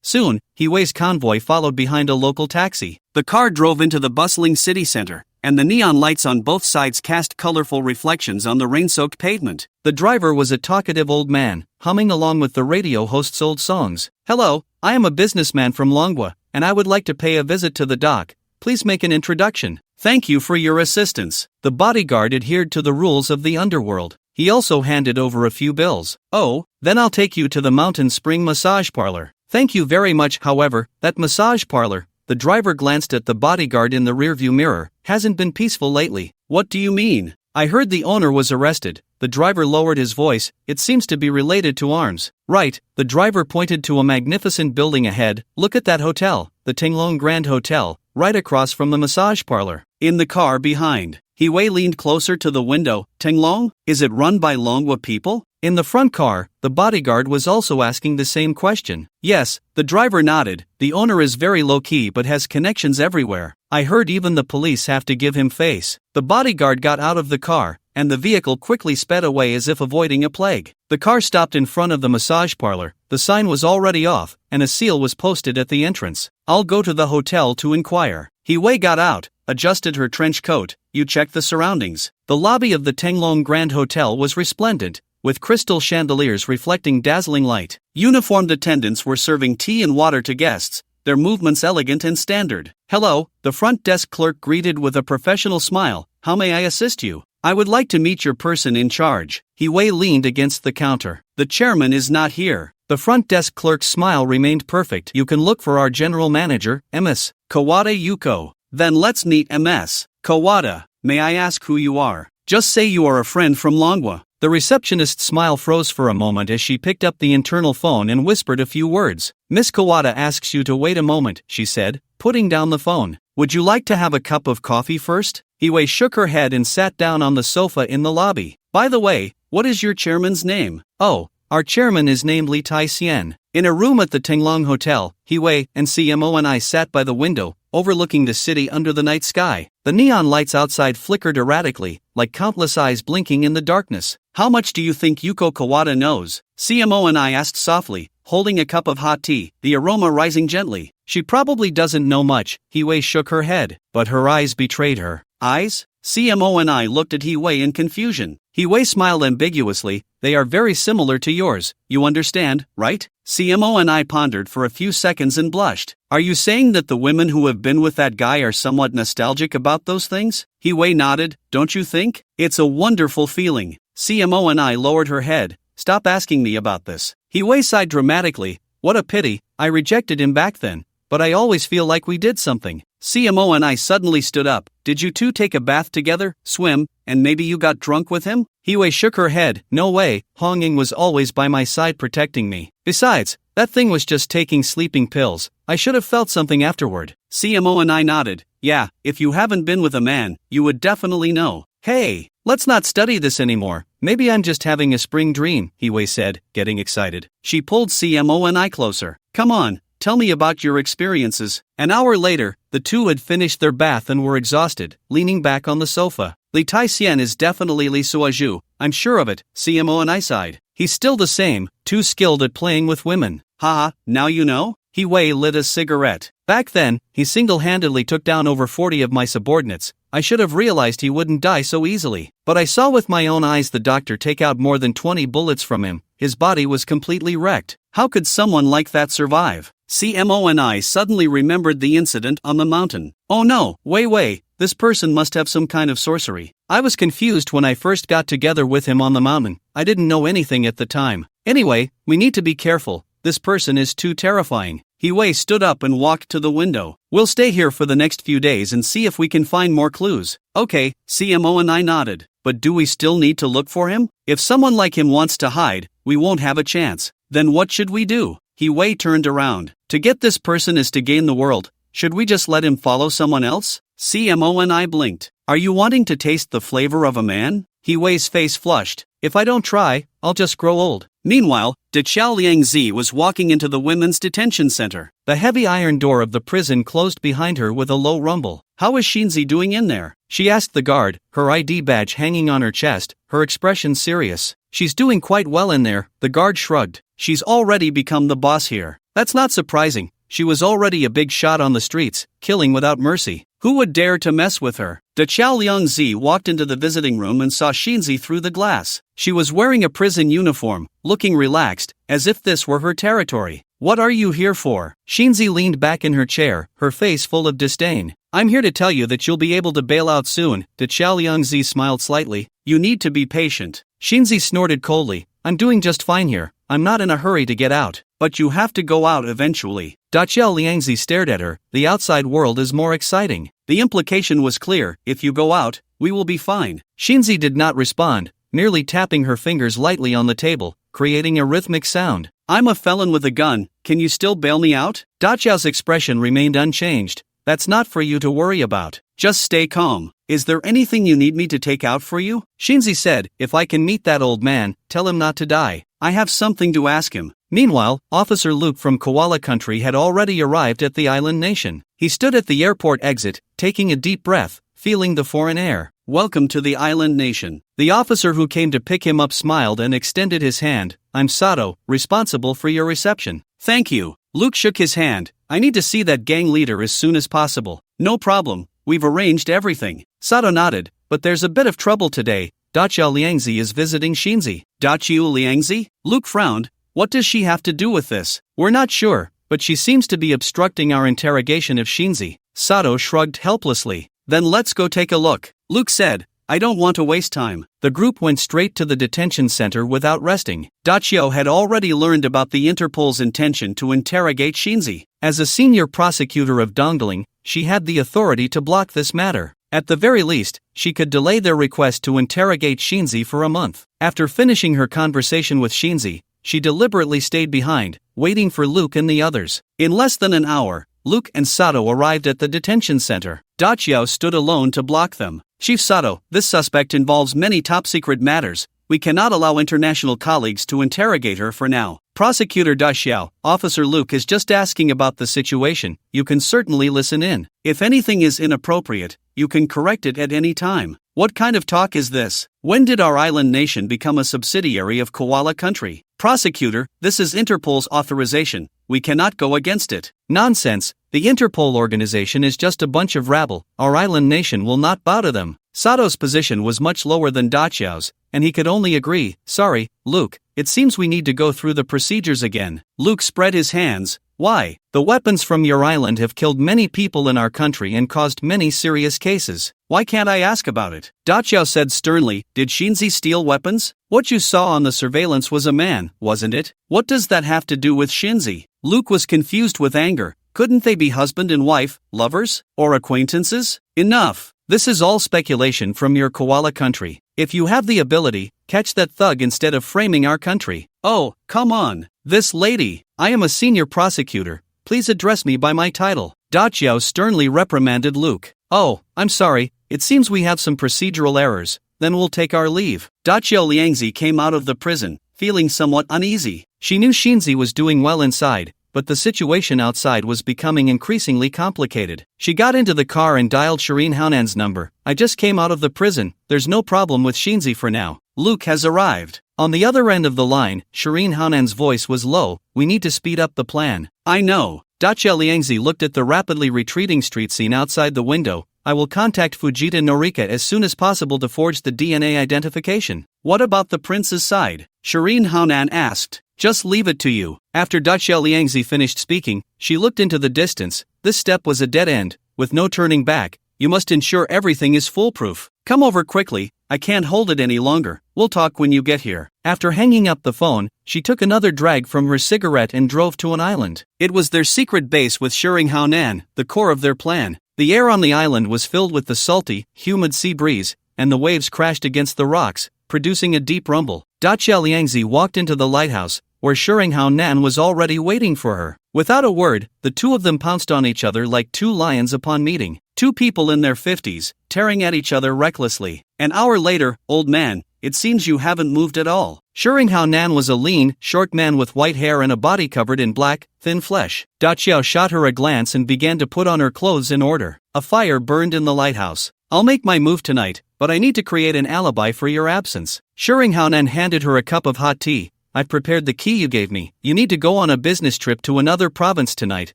Soon, Hee-Wei's convoy followed behind a local taxi. The car drove into the bustling city center, and the neon lights on both sides cast colorful reflections on the rain-soaked pavement. The driver was a talkative old man, humming along with the radio host's old songs. Hello, I am a businessman from Longwa, and I would like to pay a visit to the dock. Please make an introduction. Thank you for your assistance. The bodyguard adhered to the rules of the underworld. He also handed over a few bills. Oh, then I'll take you to the Mountain Spring Massage Parlor. Thank you very much. However, that massage parlor, the driver glanced at the bodyguard in the rearview mirror, hasn't been peaceful lately. What do you mean? I heard the owner was arrested. The driver lowered his voice. It seems to be related to arms. Right, the driver pointed to a magnificent building ahead. Look at that hotel, the Tinglong Grand Hotel, right across from the massage parlor. In the car behind, Hee-Wei leaned closer to the window. Tinglong? Is it run by Longwa people? In the front car, the bodyguard was also asking the same question. Yes, the driver nodded. The owner is very low-key but has connections everywhere. I heard even the police have to give him face. The bodyguard got out of the car, and the vehicle quickly sped away as if avoiding a plague. The car stopped in front of the massage parlor. The sign was already off, and a seal was posted at the entrance. I'll go to the hotel to inquire. Hee-Wei got out, adjusted her trench coat. You checked the surroundings. The lobby of the Tinglong Grand Hotel was resplendent, with crystal chandeliers reflecting dazzling light. Uniformed attendants were serving tea and water to guests, their movements elegant and standard. "Hello," the front desk clerk greeted with a professional smile. "How may I assist you?" "I would like to meet your person in charge." Hee-wei leaned against the counter. "The chairman is not here." The front desk clerk's smile remained perfect. "You can look for our general manager, MS Kawada Yuko." "Then let's meet MS Kawada. May I ask who you are?" "Just say you are a friend from Manhwa." The receptionist's smile froze for a moment as she picked up the internal phone and whispered a few words. "Miss Kawada asks you to wait a moment," she said, putting down the phone. "Would you like to have a cup of coffee first?" Hee-wei shook her head and sat down on the sofa in the lobby. "By the way, what is your chairman's name?" "Oh, our chairman is named Lee Tai-sien." In a room at the Tenglong Hotel, Hee-wei and CMO and I sat by the window, overlooking the city under the night sky. The neon lights outside flickered erratically, like countless eyes blinking in the darkness. "How much do you think Yuko Kawada knows?" CMO and I asked softly, holding a cup of hot tea, the aroma rising gently. "She probably doesn't know much." Hee-wei shook her head, but her eyes betrayed her. "Eyes?" CMO and I looked at Hee-wei in confusion. Hee-wei smiled ambiguously. "They are very similar to yours, you understand, right?" CMO and I pondered for a few seconds and blushed. "Are you saying that the women who have been with that guy are somewhat nostalgic about those things?" Hee-wei nodded. "Don't you think? It's a wonderful feeling." CMO and I lowered her head. "Stop asking me about this." Hee-wei sighed dramatically. "What a pity, I rejected him back then, but I always feel like we did something." CMO and I suddenly stood up. "Did you two take a bath together, swim, and maybe you got drunk with him?" Hee-wei shook her head. "No way, Hong Ying was always by my side protecting me. Besides, that thing was just taking sleeping pills. I should have felt something afterward." CMO and I nodded. "Yeah, if you haven't been with a man, you would definitely know." "Hey, let's not study this anymore. Maybe I'm just having a spring dream," Hee-wei said, getting excited. She pulled CMO and I closer. "Come on, tell me about your experiences." An hour later, the two had finished their bath and were exhausted, leaning back on the sofa. "Lee Tai-sien is definitely Lee Suaju, I'm sure of it," CMO and I sighed. "He's still the same, too skilled at playing with women." "Haha, now you know?" Hee-wei lit a cigarette. "Back then, he single-handedly took down over 40 of my subordinates. I should have realized he wouldn't die so easily. But I saw with my own eyes the doctor take out more than 20 bullets from him. His body was completely wrecked. How could someone like that survive?" CMO and I suddenly remembered the incident on the mountain. "Oh no, Wei, this person must have some kind of sorcery. I was confused when I first got together with him on the mountain. I didn't know anything at the time. Anyway, we need to be careful. This person is too terrifying." Hee-wei stood up and walked to the window. "We'll stay here for the next few days and see if we can find more clues." "Okay," CMO and I nodded. "But do we still need to look for him? If someone like him wants to hide, we won't have a chance. Then what should we do?" Hee-wei turned around. "To get this person is to gain the world. Should we just let him follow someone else?" CMO and I blinked. "Are you wanting to taste the flavor of a man?" Hee-wei's face flushed. "If I don't try, I'll just grow old." Meanwhile, Xiao Liangzi was walking into the women's detention center. The heavy iron door of the prison closed behind her with a low rumble. "How is Shinzi doing in there?" she asked the guard, her ID badge hanging on her chest, her expression serious. "She's doing quite well in there," the guard shrugged. "She's already become the boss here." "That's not surprising. She was already a big shot on the streets, killing without mercy. Who would dare to mess with her?" Xiao Liangzi walked into the visiting room and saw Shinzi through the glass. She was wearing a prison uniform, looking relaxed, as if this were her territory. "What are you here for?" Shinzi leaned back in her chair, her face full of disdain. "I'm here to tell you that you'll be able to bail out soon." Xiao Liangzi smiled slightly. "You need to be patient." Shinzi snorted coldly. "I'm doing just fine here. I'm not in a hurry to get out." "But you have to go out eventually." Xiao Liangzi stared at her. "The outside world is more exciting." The implication was clear: if you go out, we will be fine. Shinzi did not respond, merely tapping her fingers lightly on the table, creating a rhythmic sound. "I'm a felon with a gun, can you still bail me out?" Xiao's expression remained unchanged. "That's not for you to worry about. Just stay calm. Is there anything you need me to take out for you?" Shinzi said, "If I can meet that old man, tell him not to die. I have something to ask him." Meanwhile, Officer Luke from Koala Country had already arrived at the island nation. He stood at the airport exit, taking a deep breath, feeling the foreign air. "Welcome to the island nation." The officer who came to pick him up smiled and extended his hand. "I'm Sato, responsible for your reception." "Thank you." Luke shook his hand. "I need to see that gang leader as soon as possible." "No problem, we've arranged everything." Sato nodded. "But there's a bit of trouble today. Xiao Liangzi is visiting Shinzi." "Xiao Liangzi?" Luke frowned. "What does she have to do with this?" "We're not sure, but she seems to be obstructing our interrogation of Shinzi. Sato shrugged helplessly. Then let's go take a look, Luke said. I don't want to waste time. The group went straight to the detention center without resting. Dachio had already learned about the Interpol's intention to interrogate Shinzi. As a senior prosecutor of Dongdaeling, she had the authority to block this matter. At the very least, she could delay their request to interrogate Shinzi for a month. After finishing her conversation with Shinzi, she deliberately stayed behind, waiting for Luke and the others. In less than an hour, Luke and Sato arrived at the detention center. Dachio stood alone to block them. Chief Sato, this suspect involves many top-secret matters. We cannot allow international colleagues to interrogate her for now. Prosecutor Dachio, Officer Luke is just asking about the situation. You can certainly listen in. If anything is inappropriate, you can correct it at any time. What kind of talk is this? When did our island nation become a subsidiary of Koala Country? Prosecutor, this is Interpol's authorization. We cannot go against it. Nonsense. The Interpol organization is just a bunch of rabble. Our island nation will not bow to them. Sato's position was much lower than Dachio's, and he could only agree. Sorry, Luke, it seems we need to go through the procedures again. Luke spread his hands. Why? The weapons from your island have killed many people in our country and caused many serious cases. Why can't I ask about it? Dachio said sternly. Did Shinzi steal weapons? What you saw on the surveillance was a man, wasn't it? What does that have to do with Shinzi? Luke was confused with anger. Couldn't they be husband and wife, lovers, or acquaintances? Enough. This is all speculation from your Koala Country. If you have the ability, catch that thug instead of framing our country. Oh, come on. This lady. I am a senior prosecutor. Please address me by my title. Dachio sternly reprimanded Luke. Oh, I'm sorry. It seems we have some procedural errors. Then we'll take our leave. Dachio Liangzi came out of the prison, feeling somewhat uneasy. She knew Shinzi was doing well inside, but the situation outside was becoming increasingly complicated. She got into the car and dialed Shireen Haonan's number. I just came out of the prison. There's no problem with Shinzi for now. Luke has arrived. On the other end of the line, Shireen Haonan's voice was low. We need to speed up the plan. I know. Dachio Liangzi looked at the rapidly retreating street scene outside the window. I will contact Fujita Norika as soon as possible to forge the DNA identification. What about the prince's side? Shireen Haonan asked. Just leave it to you. After Dachio Liangzi finished speaking, she looked into the distance. This step was a dead end, with no turning back. You must ensure everything is foolproof. Come over quickly. I can't hold it any longer. We'll talk when you get here. After hanging up the phone, she took another drag from her cigarette and drove to an island. It was their secret base with Shireen Haonan, the core of their plan. The air on the island was filled with the salty, humid sea breeze, and the waves crashed against the rocks, producing a deep rumble. Dachio Liangzi walked into the lighthouse, where Shireen Haonan was already waiting for her. Without a word, the two of them pounced on each other like two lions upon meeting. Two people in their 50s, tearing at each other recklessly. An hour later, old man, it seems you haven't moved at all. Shireen Haonan was a lean, short man with white hair and a body covered in black, thin flesh. Dachio shot her a glance and began to put on her clothes in order. A fire burned in the lighthouse. I'll make my move tonight, but I need to create an alibi for your absence. Shireen Haonan handed her a cup of hot tea. I've prepared the key you gave me. You need to go on a business trip to another province tonight,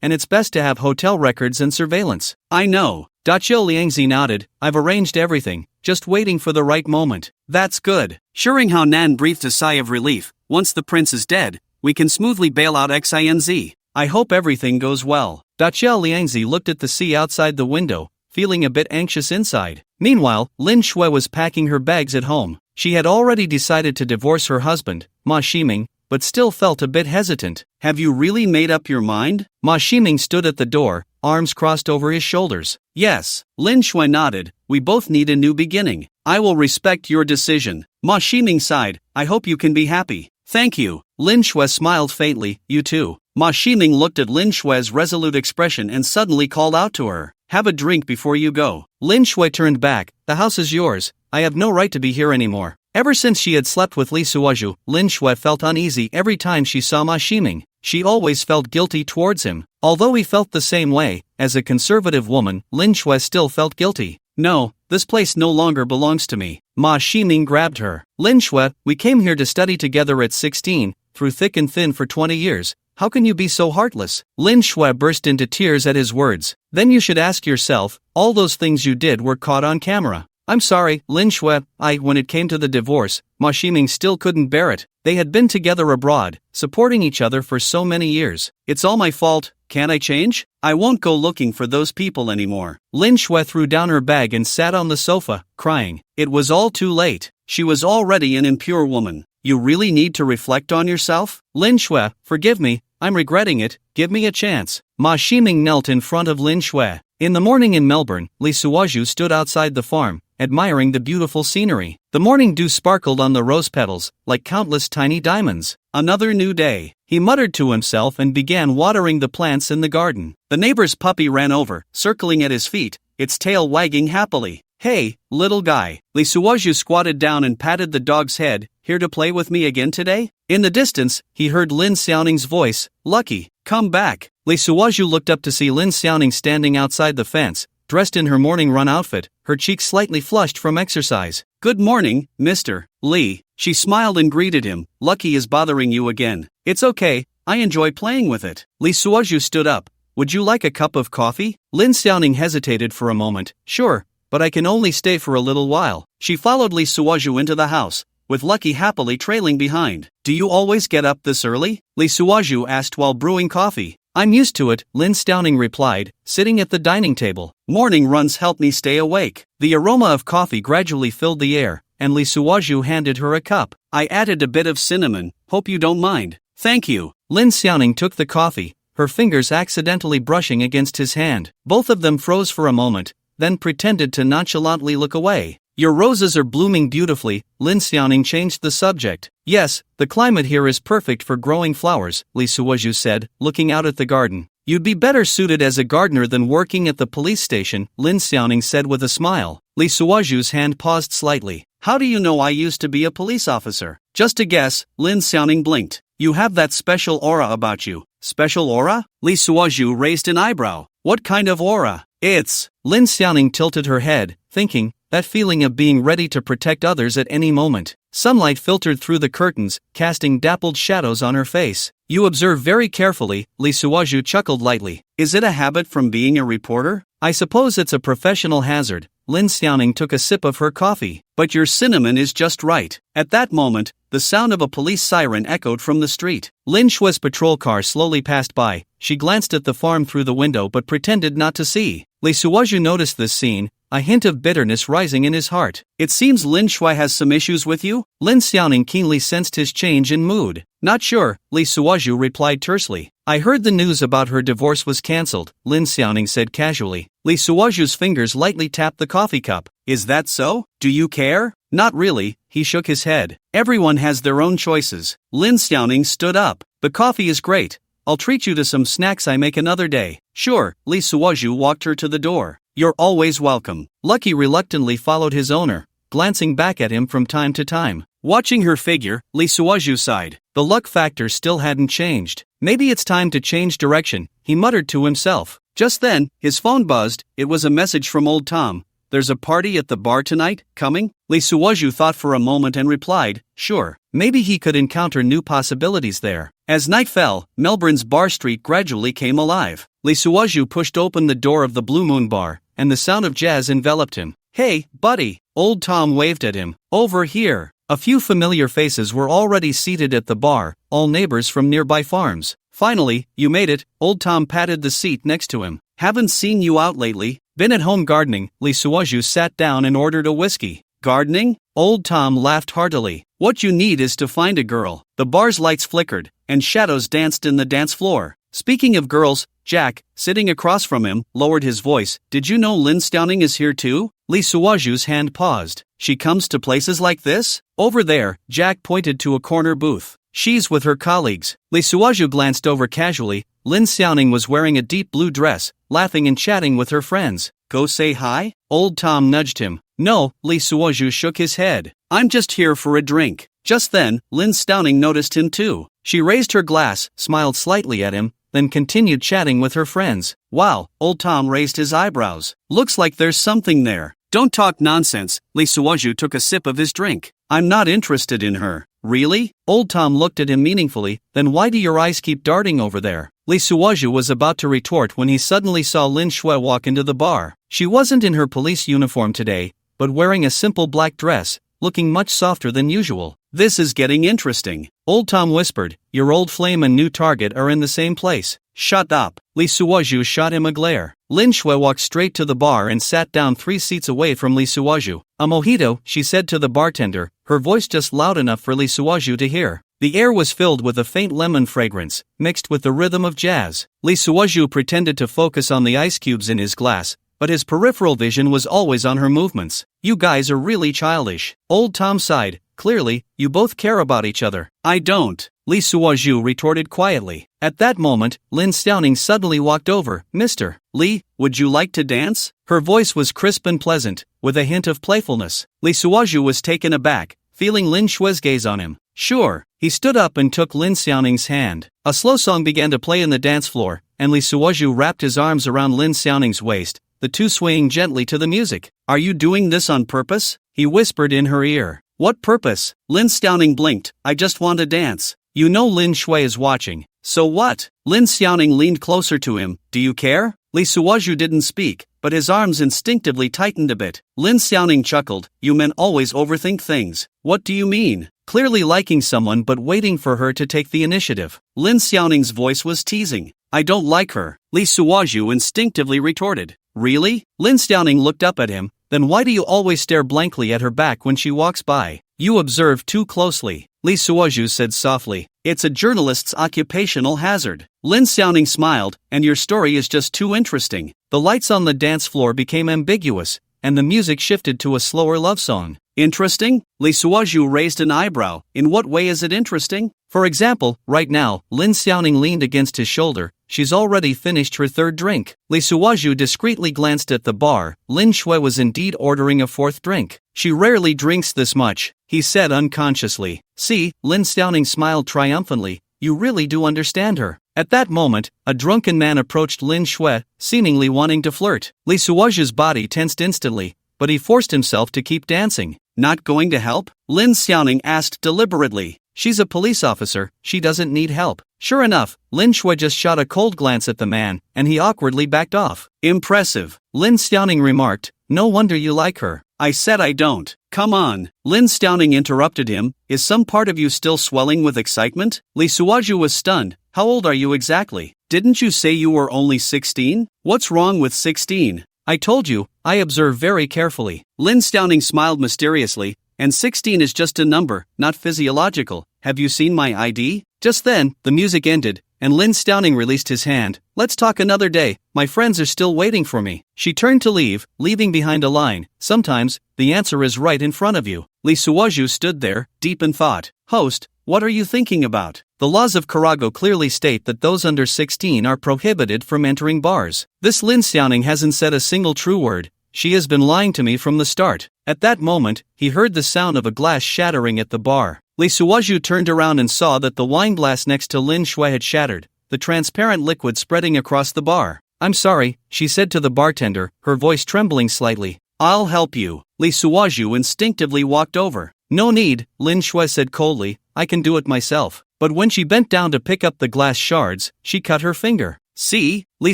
and it's best to have hotel records and surveillance. I know. Dachio Liangzi nodded. I've arranged everything, just waiting for the right moment. That's good. Shireen Haonan breathed a sigh of relief. Once the prince is dead, we can smoothly bail out XINZ. I hope everything goes well. Dachio Liangzi looked at the sea outside the window, feeling a bit anxious inside. Meanwhile, Lin Shui was packing her bags at home. She had already decided to divorce her husband, Ma Ximing, but still felt a bit hesitant. Have you really made up your mind? Ma Ximing stood at the door, arms crossed over his shoulders. Yes. Lin Shui nodded. We both need a new beginning. I will respect your decision. Ma Ximing sighed. I hope you can be happy. Thank you. Lin Shui smiled faintly. You too. Ma Ximing looked at Lin Shui's resolute expression and suddenly called out to her. Have a drink before you go. Lin Shui turned back. The house is yours. I have no right to be here anymore. Ever since she had slept with Li Suoju, Lin Shui felt uneasy every time she saw Ma Ximing. She always felt guilty towards him. Although he felt the same way, as a conservative woman, Lin Shui still felt guilty. No, this place no longer belongs to me. Ma Ximing grabbed her. Lin Shui, we came here to study together at 16, through thick and thin for 20 years. How can you be so heartless? Lin Shui burst into tears at his words. Then you should ask yourself, all those things you did were caught on camera. I'm sorry, Lin Shui. When it came to the divorce, Ma Ximing still couldn't bear it. They had been together abroad, supporting each other for so many years. It's all my fault. Can't I change? I won't go looking for those people anymore. Lin Shui threw down her bag and sat on the sofa, crying. It was all too late. She was already an impure woman. You really need to reflect on yourself? Lin Shui, forgive me, I'm regretting it, give me a chance. Ma Ximing knelt in front of Lin Shui. In the morning in Melbourne, Li Suozhu stood outside the farm, admiring the beautiful scenery. The morning dew sparkled on the rose petals, like countless tiny diamonds. Another new day, he muttered to himself and began watering the plants in the garden. The neighbor's puppy ran over, circling at his feet, its tail wagging happily. Hey, little guy. Li Suozhu squatted down and patted the dog's head. Here to play with me again today? In the distance, he heard Lin Xiaoning's voice. Lucky, come back. Li Suozhu looked up to see Lin Xiaoning standing outside the fence, dressed in her morning run outfit, her cheeks slightly flushed from exercise. Good morning, Mr. Li. She smiled and greeted him. Lucky is bothering you again. It's okay, I enjoy playing with it. Li Suozhu stood up. Would you like a cup of coffee? Lin Xiaoning hesitated for a moment. Sure, but I can only stay for a little while. She followed Li Suozhu into the house, with Lucky happily trailing behind. Do you always get up this early? Li Suozhu asked while brewing coffee. I'm used to it, Lin Xiaoning replied, sitting at the dining table. Morning runs help me stay awake. The aroma of coffee gradually filled the air, and Li Suozhu handed her a cup. I added a bit of cinnamon, hope you don't mind. Thank you. Lin Xiaoning took the coffee, her fingers accidentally brushing against his hand. Both of them froze for a moment, then pretended to nonchalantly look away. Your roses are blooming beautifully, Lin Xiaoning changed the subject. Yes, the climate here is perfect for growing flowers, Li Suozhu said, looking out at the garden. You'd be better suited as a gardener than working at the police station, Lin Xiaoning said with a smile. Li Suozhu's hand paused slightly. How do you know I used to be a police officer? Just a guess, Lin Xiaoning blinked. You have that special aura about you. Special aura? Li Suozhu raised an eyebrow. What kind of aura? It's... Lin Xiaoning tilted her head, thinking, that feeling of being ready to protect others at any moment. Sunlight filtered through the curtains, casting dappled shadows on her face. You observe very carefully, Li Suozhu chuckled lightly. Is it a habit from being a reporter? I suppose it's a professional hazard. Lin Xiaoning took a sip of her coffee. But your cinnamon is just right. At that moment, the sound of a police siren echoed from the street. Lin Shui's patrol car slowly passed by. She glanced at the farm through the window but pretended not to see. Li Suozhu noticed this scene, a hint of bitterness rising in his heart. It seems Lin Shui has some issues with you? Lin Xiaoning keenly sensed his change in mood. Not sure, Li Suozhu replied tersely. I heard the news about her divorce was cancelled, Lin Xiaoning said casually. Li Suozhu's fingers lightly tapped the coffee cup. Is that so? Do you care? Not really, he shook his head. Everyone has their own choices. Lin Xiaoning stood up. The coffee is great. I'll treat you to some snacks I make another day. Sure, Li Suozhu walked her to the door. You're always welcome. Lucky reluctantly followed his owner, glancing back at him from time to time. Watching her figure, Li Suozhu sighed. The luck factor still hadn't changed. Maybe it's time to change direction, he muttered to himself. Just then, his phone buzzed. It was a message from old Tom. There's a party at the bar tonight, coming? Li Suozhu thought for a moment and replied, sure. Maybe he could encounter new possibilities there. As night fell, Melbourne's bar street gradually came alive. Li Suozhu pushed open the door of the Blue Moon Bar, and the sound of jazz enveloped him. Hey, buddy! Old Tom waved at him. Over here! A few familiar faces were already seated at the bar, all neighbors from nearby farms. Finally, you made it, old Tom patted the seat next to him. Haven't seen you out lately. Been at home gardening. Li Suozhu sat down and ordered a whiskey. Gardening? Old Tom laughed heartily. What you need is to find a girl. The bar's lights flickered, and shadows danced in the dance floor. Speaking of girls, Jack, sitting across from him, lowered his voice. Did you know Lin Xiaoning is here too? Li Suozhu's hand paused. She comes to places like this? Over there, Jack pointed to a corner booth. She's with her colleagues. Li Suozhu glanced over casually. Lin Xiaoning was wearing a deep blue dress, laughing and chatting with her friends. Go say hi? Old Tom nudged him. No, Li Suozhu shook his head. I'm just here for a drink. Just then, Lin Xiaoning noticed him too. She raised her glass, smiled slightly at him, then continued chatting with her friends. Wow, old Tom raised his eyebrows. Looks like there's something there. Don't talk nonsense. Li Suozhu took a sip of his drink. I'm not interested in her. Really? Old Tom looked at him meaningfully. Then why do your eyes keep darting over there? Li Suozhu was about to retort when he suddenly saw Lin Shui walk into the bar. She wasn't in her police uniform today, but wearing a simple black dress, looking much softer than usual. This is getting interesting. Old Tom whispered, your old flame and new target are in the same place. Shut up. Lee Suoju shot him a glare. Lin Shui walked straight to the bar and sat down 3 seats away from Lee Suoju. A mojito, she said to the bartender, her voice just loud enough for Lee Suoju to hear. The air was filled with a faint lemon fragrance, mixed with the rhythm of jazz. Lee Suoju pretended to focus on the ice cubes in his glass, but his peripheral vision was always on her movements. You guys are really childish. Old Tom sighed. Clearly, you both care about each other. I don't, Lee Suoju retorted quietly. At that moment, Lin Xiaoning suddenly walked over. Mr. Lee, would you like to dance? Her voice was crisp and pleasant, with a hint of playfulness. Lee Suoju was taken aback, feeling Lin Shui's gaze on him. Sure. He stood up and took Lin Xiaoning's hand. A slow song began to play in the dance floor, and Lee Suoju wrapped his arms around Lin Xiaoning's waist, the two swaying gently to the music. Are you doing this on purpose? He whispered in her ear. What purpose? Lin Xiaoning blinked. I just want to dance. You know Lin Shui is watching. So what? Lin Xiaoning leaned closer to him. Do you care? Lee Suoju didn't speak, but his arms instinctively tightened a bit. Lin Xiaoning chuckled. You men always overthink things. What do you mean? Clearly liking someone but waiting for her to take the initiative. Lin Xiaoning's voice was teasing. I don't like her, Lee Suoju instinctively retorted. Really? Lin Xiaoning looked up at him. Then why do you always stare blankly at her back when she walks by? You observe too closely, Lee Suoju said softly. It's a journalist's occupational hazard. Lin Xiaoning smiled, and your story is just too interesting. The lights on the dance floor became ambiguous, and the music shifted to a slower love song. Interesting? Lee Suoju raised an eyebrow. In what way is it interesting? For example, right now, Lin Xiaoning leaned against his shoulder. She's already finished her 3rd drink. Lee Suoju discreetly glanced at the bar. Lin Shui was indeed ordering a 4th drink. She rarely drinks this much, he said unconsciously. See, Lin Xiaoning smiled triumphantly. You really do understand her. At that moment, a drunken man approached Lin Shui, seemingly wanting to flirt. Lee Suoju's body tensed instantly, but he forced himself to keep dancing. Not going to help? Lin Xiaoning asked deliberately. She's a police officer, she doesn't need help. Sure enough, Lin Shui just shot a cold glance at the man, and he awkwardly backed off. Impressive, Lin Xiaoning remarked. No wonder you like her. I said I don't. Come on. Lin Xiaoning interrupted him. Is some part of you still swelling with excitement? Lee Suoju was stunned. How old are you exactly? Didn't you say you were only 16? What's wrong with 16? I told you, I observe very carefully. Lin Xiaoning smiled mysteriously. And 16 is just a number, not physiological. Have you seen my ID? Just then, the music ended, and Lin Xiaoning released his hand. Let's talk another day, my friends are still waiting for me. She turned to leave, leaving behind a line. Sometimes, the answer is right in front of you. Lee Suoju stood there, deep in thought. Host, what are you thinking about? The laws of Karago clearly state that those under 16 are prohibited from entering bars. This Lin Xiaoning hasn't said a single true word. She has been lying to me from the start. At that moment, he heard the sound of a glass shattering at the bar. Lee Suoju turned around and saw that the wine glass next to Lin Shui had shattered, the transparent liquid spreading across the bar. I'm sorry, she said to the bartender, her voice trembling slightly. I'll help you. Lee Suoju instinctively walked over. No need, Lin Shui said coldly, I can do it myself. But when she bent down to pick up the glass shards, she cut her finger. See? Lee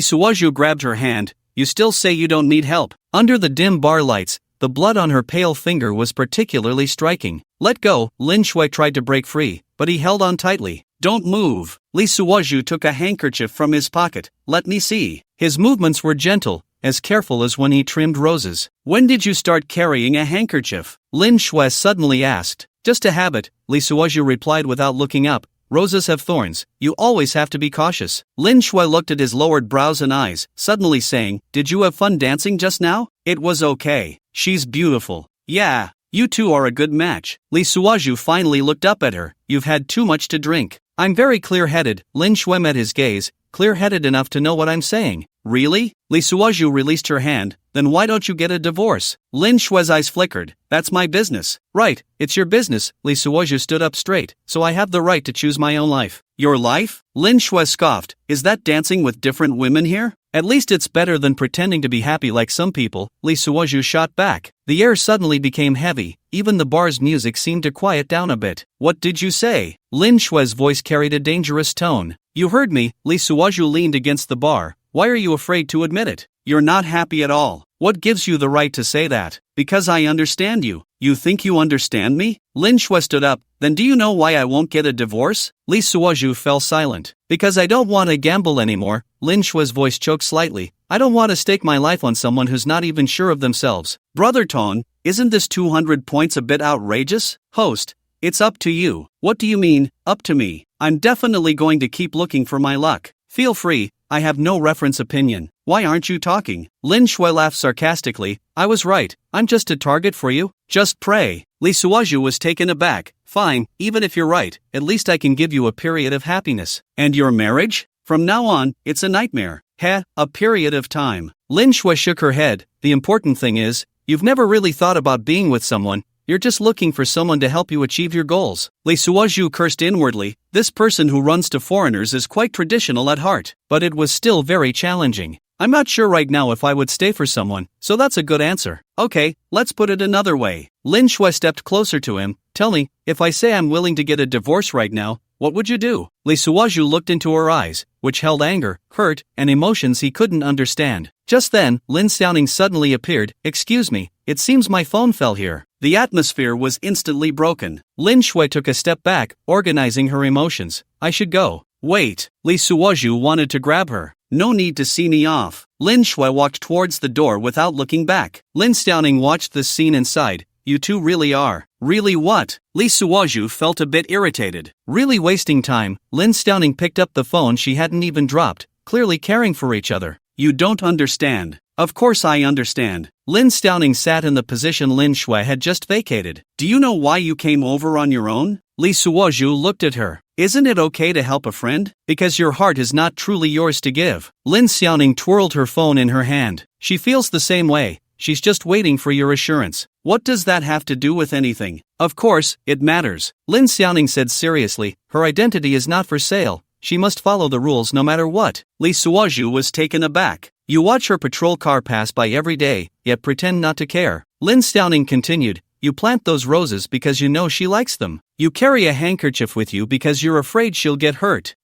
Suoju grabbed her hand. You still say you don't need help. Under the dim bar lights, the blood on her pale finger was particularly striking. Let go, Lin Shui tried to break free, but he held on tightly. Don't move. Lee Suoju took a handkerchief from his pocket. Let me see. His movements were gentle, as careful as when he trimmed roses. When did you start carrying a handkerchief? Lin Shui suddenly asked. Just a habit, Lee Suoju replied without looking up. Roses have thorns, you always have to be cautious. Lin Shui looked at his lowered brows and eyes, suddenly saying, Did you have fun dancing just now? It was okay. She's beautiful. Yeah, you two are a good match. Lee Suoju finally looked up at her. You've had too much to drink. I'm very clear-headed. Lin Shui met his gaze, clear-headed enough to know what I'm saying. Really? Lee Suoju released her hand. Then why don't you get a divorce? Lin Shui's eyes flickered. That's my business. Right, it's your business. Lee Suoju stood up straight. So I have the right to choose my own life. Your life? Lin Shui scoffed. Is that dancing with different women here? At least it's better than pretending to be happy like some people, Lee Suoju shot back. The air suddenly became heavy. Even the bar's music seemed to quiet down a bit. What did you say? Lin Shui's voice carried a dangerous tone. You heard me. Lee Suoju leaned against the bar. Why are you afraid to admit it? You're not happy at all. What gives you the right to say that? Because I understand you. You think you understand me? Lin Shui stood up. Then do you know why I won't get a divorce? Li Suozhu fell silent. Because I don't want to gamble anymore. Lin Shui's voice choked slightly. I don't want to stake my life on someone who's not even sure of themselves. Brother Tone, isn't this 200 points a bit outrageous? Host, it's up to you. What do you mean, up to me? I'm definitely going to keep looking for my luck. Feel free, I have no reference opinion. Why aren't you talking? Lin Shui laughed sarcastically. I was right, I'm just a target for you. Just pray. Li Suozhu was taken aback. Fine, even if you're right, at least I can give you a period of happiness. And your marriage? From now on, it's a nightmare. Heh, a period of time. Lin Shui shook her head. The important thing is, you've never really thought about being with someone. You're just looking for someone to help you achieve your goals. Li Suozhu cursed inwardly. This person who runs to foreigners is quite traditional at heart, but it was still very challenging. I'm not sure right now if I would stay for someone, so that's a good answer. Okay, let's put it another way. Lin Shui stepped closer to him. Tell me, if I say I'm willing to get a divorce right now, what would you do? Li Suozhu looked into her eyes, which held anger, hurt, and emotions he couldn't understand. Just then, Lin Xiaoning suddenly appeared. Excuse me, it seems my phone fell here. The atmosphere was instantly broken. Lin Shui took a step back, organizing her emotions. I should go. Wait, Li Suozhu wanted to grab her. No need to see me off. Lin Shui walked towards the door without looking back. Lin Xiaoning watched this scene and sighed. You two really are. Really what? Li Suozhu felt a bit irritated. Really wasting time. Lin Xiaoning picked up the phone she hadn't even dropped, clearly caring for each other. You don't understand. Of course I understand. Lin Xiaoning sat in the position Lin Shui had just vacated. Do you know why you came over on your own? Li Suozhu looked at her. Isn't it okay to help a friend? Because your heart is not truly yours to give. Lin Xiaoning twirled her phone in her hand. She feels the same way. She's just waiting for your assurance. What does that have to do with anything? Of course, it matters. Lin Xiaoning said seriously. Her identity is not for sale. She must follow the rules no matter what. Li Suozhu was taken aback. You watch her patrol car pass by every day, yet pretend not to care. Lin Xiaoning continued. You plant those roses because you know she likes them. You carry a handkerchief with you because you're afraid she'll get hurt.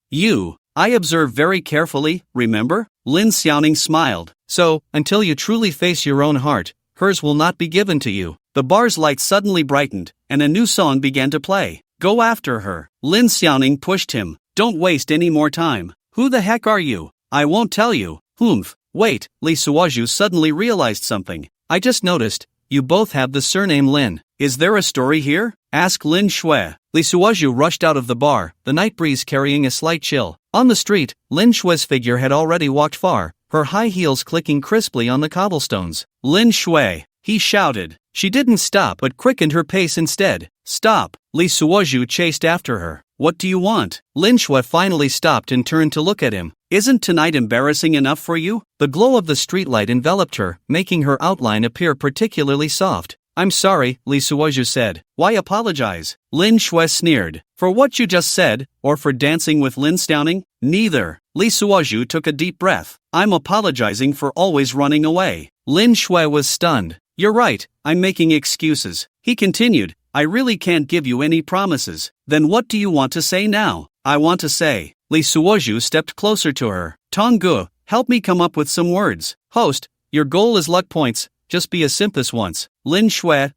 I observe very carefully, remember? Lin Xiaoning smiled. So, until you truly face your own heart, hers will not be given to you. The bar's light suddenly brightened, and a new song began to play. Go after her. Lin Xiaoning pushed him. Don't waste any more time. Who the heck are you? I won't tell you. Wait, Li Suozhu suddenly realized something. I just noticed, you both have the surname Lin. Is there a story here? Asked Lin Shui. Li Suozhu rushed out of the bar, the night breeze carrying a slight chill. On the street, Lin Shui's figure had already walked far, her high heels clicking crisply on the cobblestones. Lin Shui, he shouted. She didn't stop but quickened her pace instead. Stop! Li Suozhu chased after her. What do you want? Lin Shui finally stopped and turned to look at him. Isn't tonight embarrassing enough for you? The glow of the streetlight enveloped her, making her outline appear particularly soft. I'm sorry, Li Suozhu said. Why apologize? Lin Shui sneered. For what you just said, or for dancing with Lin Xiaoning? Neither. Li Suozhu took a deep breath. I'm apologizing for always running away. Lin Shui was stunned. You're right, I'm making excuses. He continued. I really can't give you any promises. Then what do you want to say now? I want to say. Li Suozhu stepped closer to her. Tonggu, help me come up with some words. Host, your goal is luck points. Just be as simple as once. Lin Shui,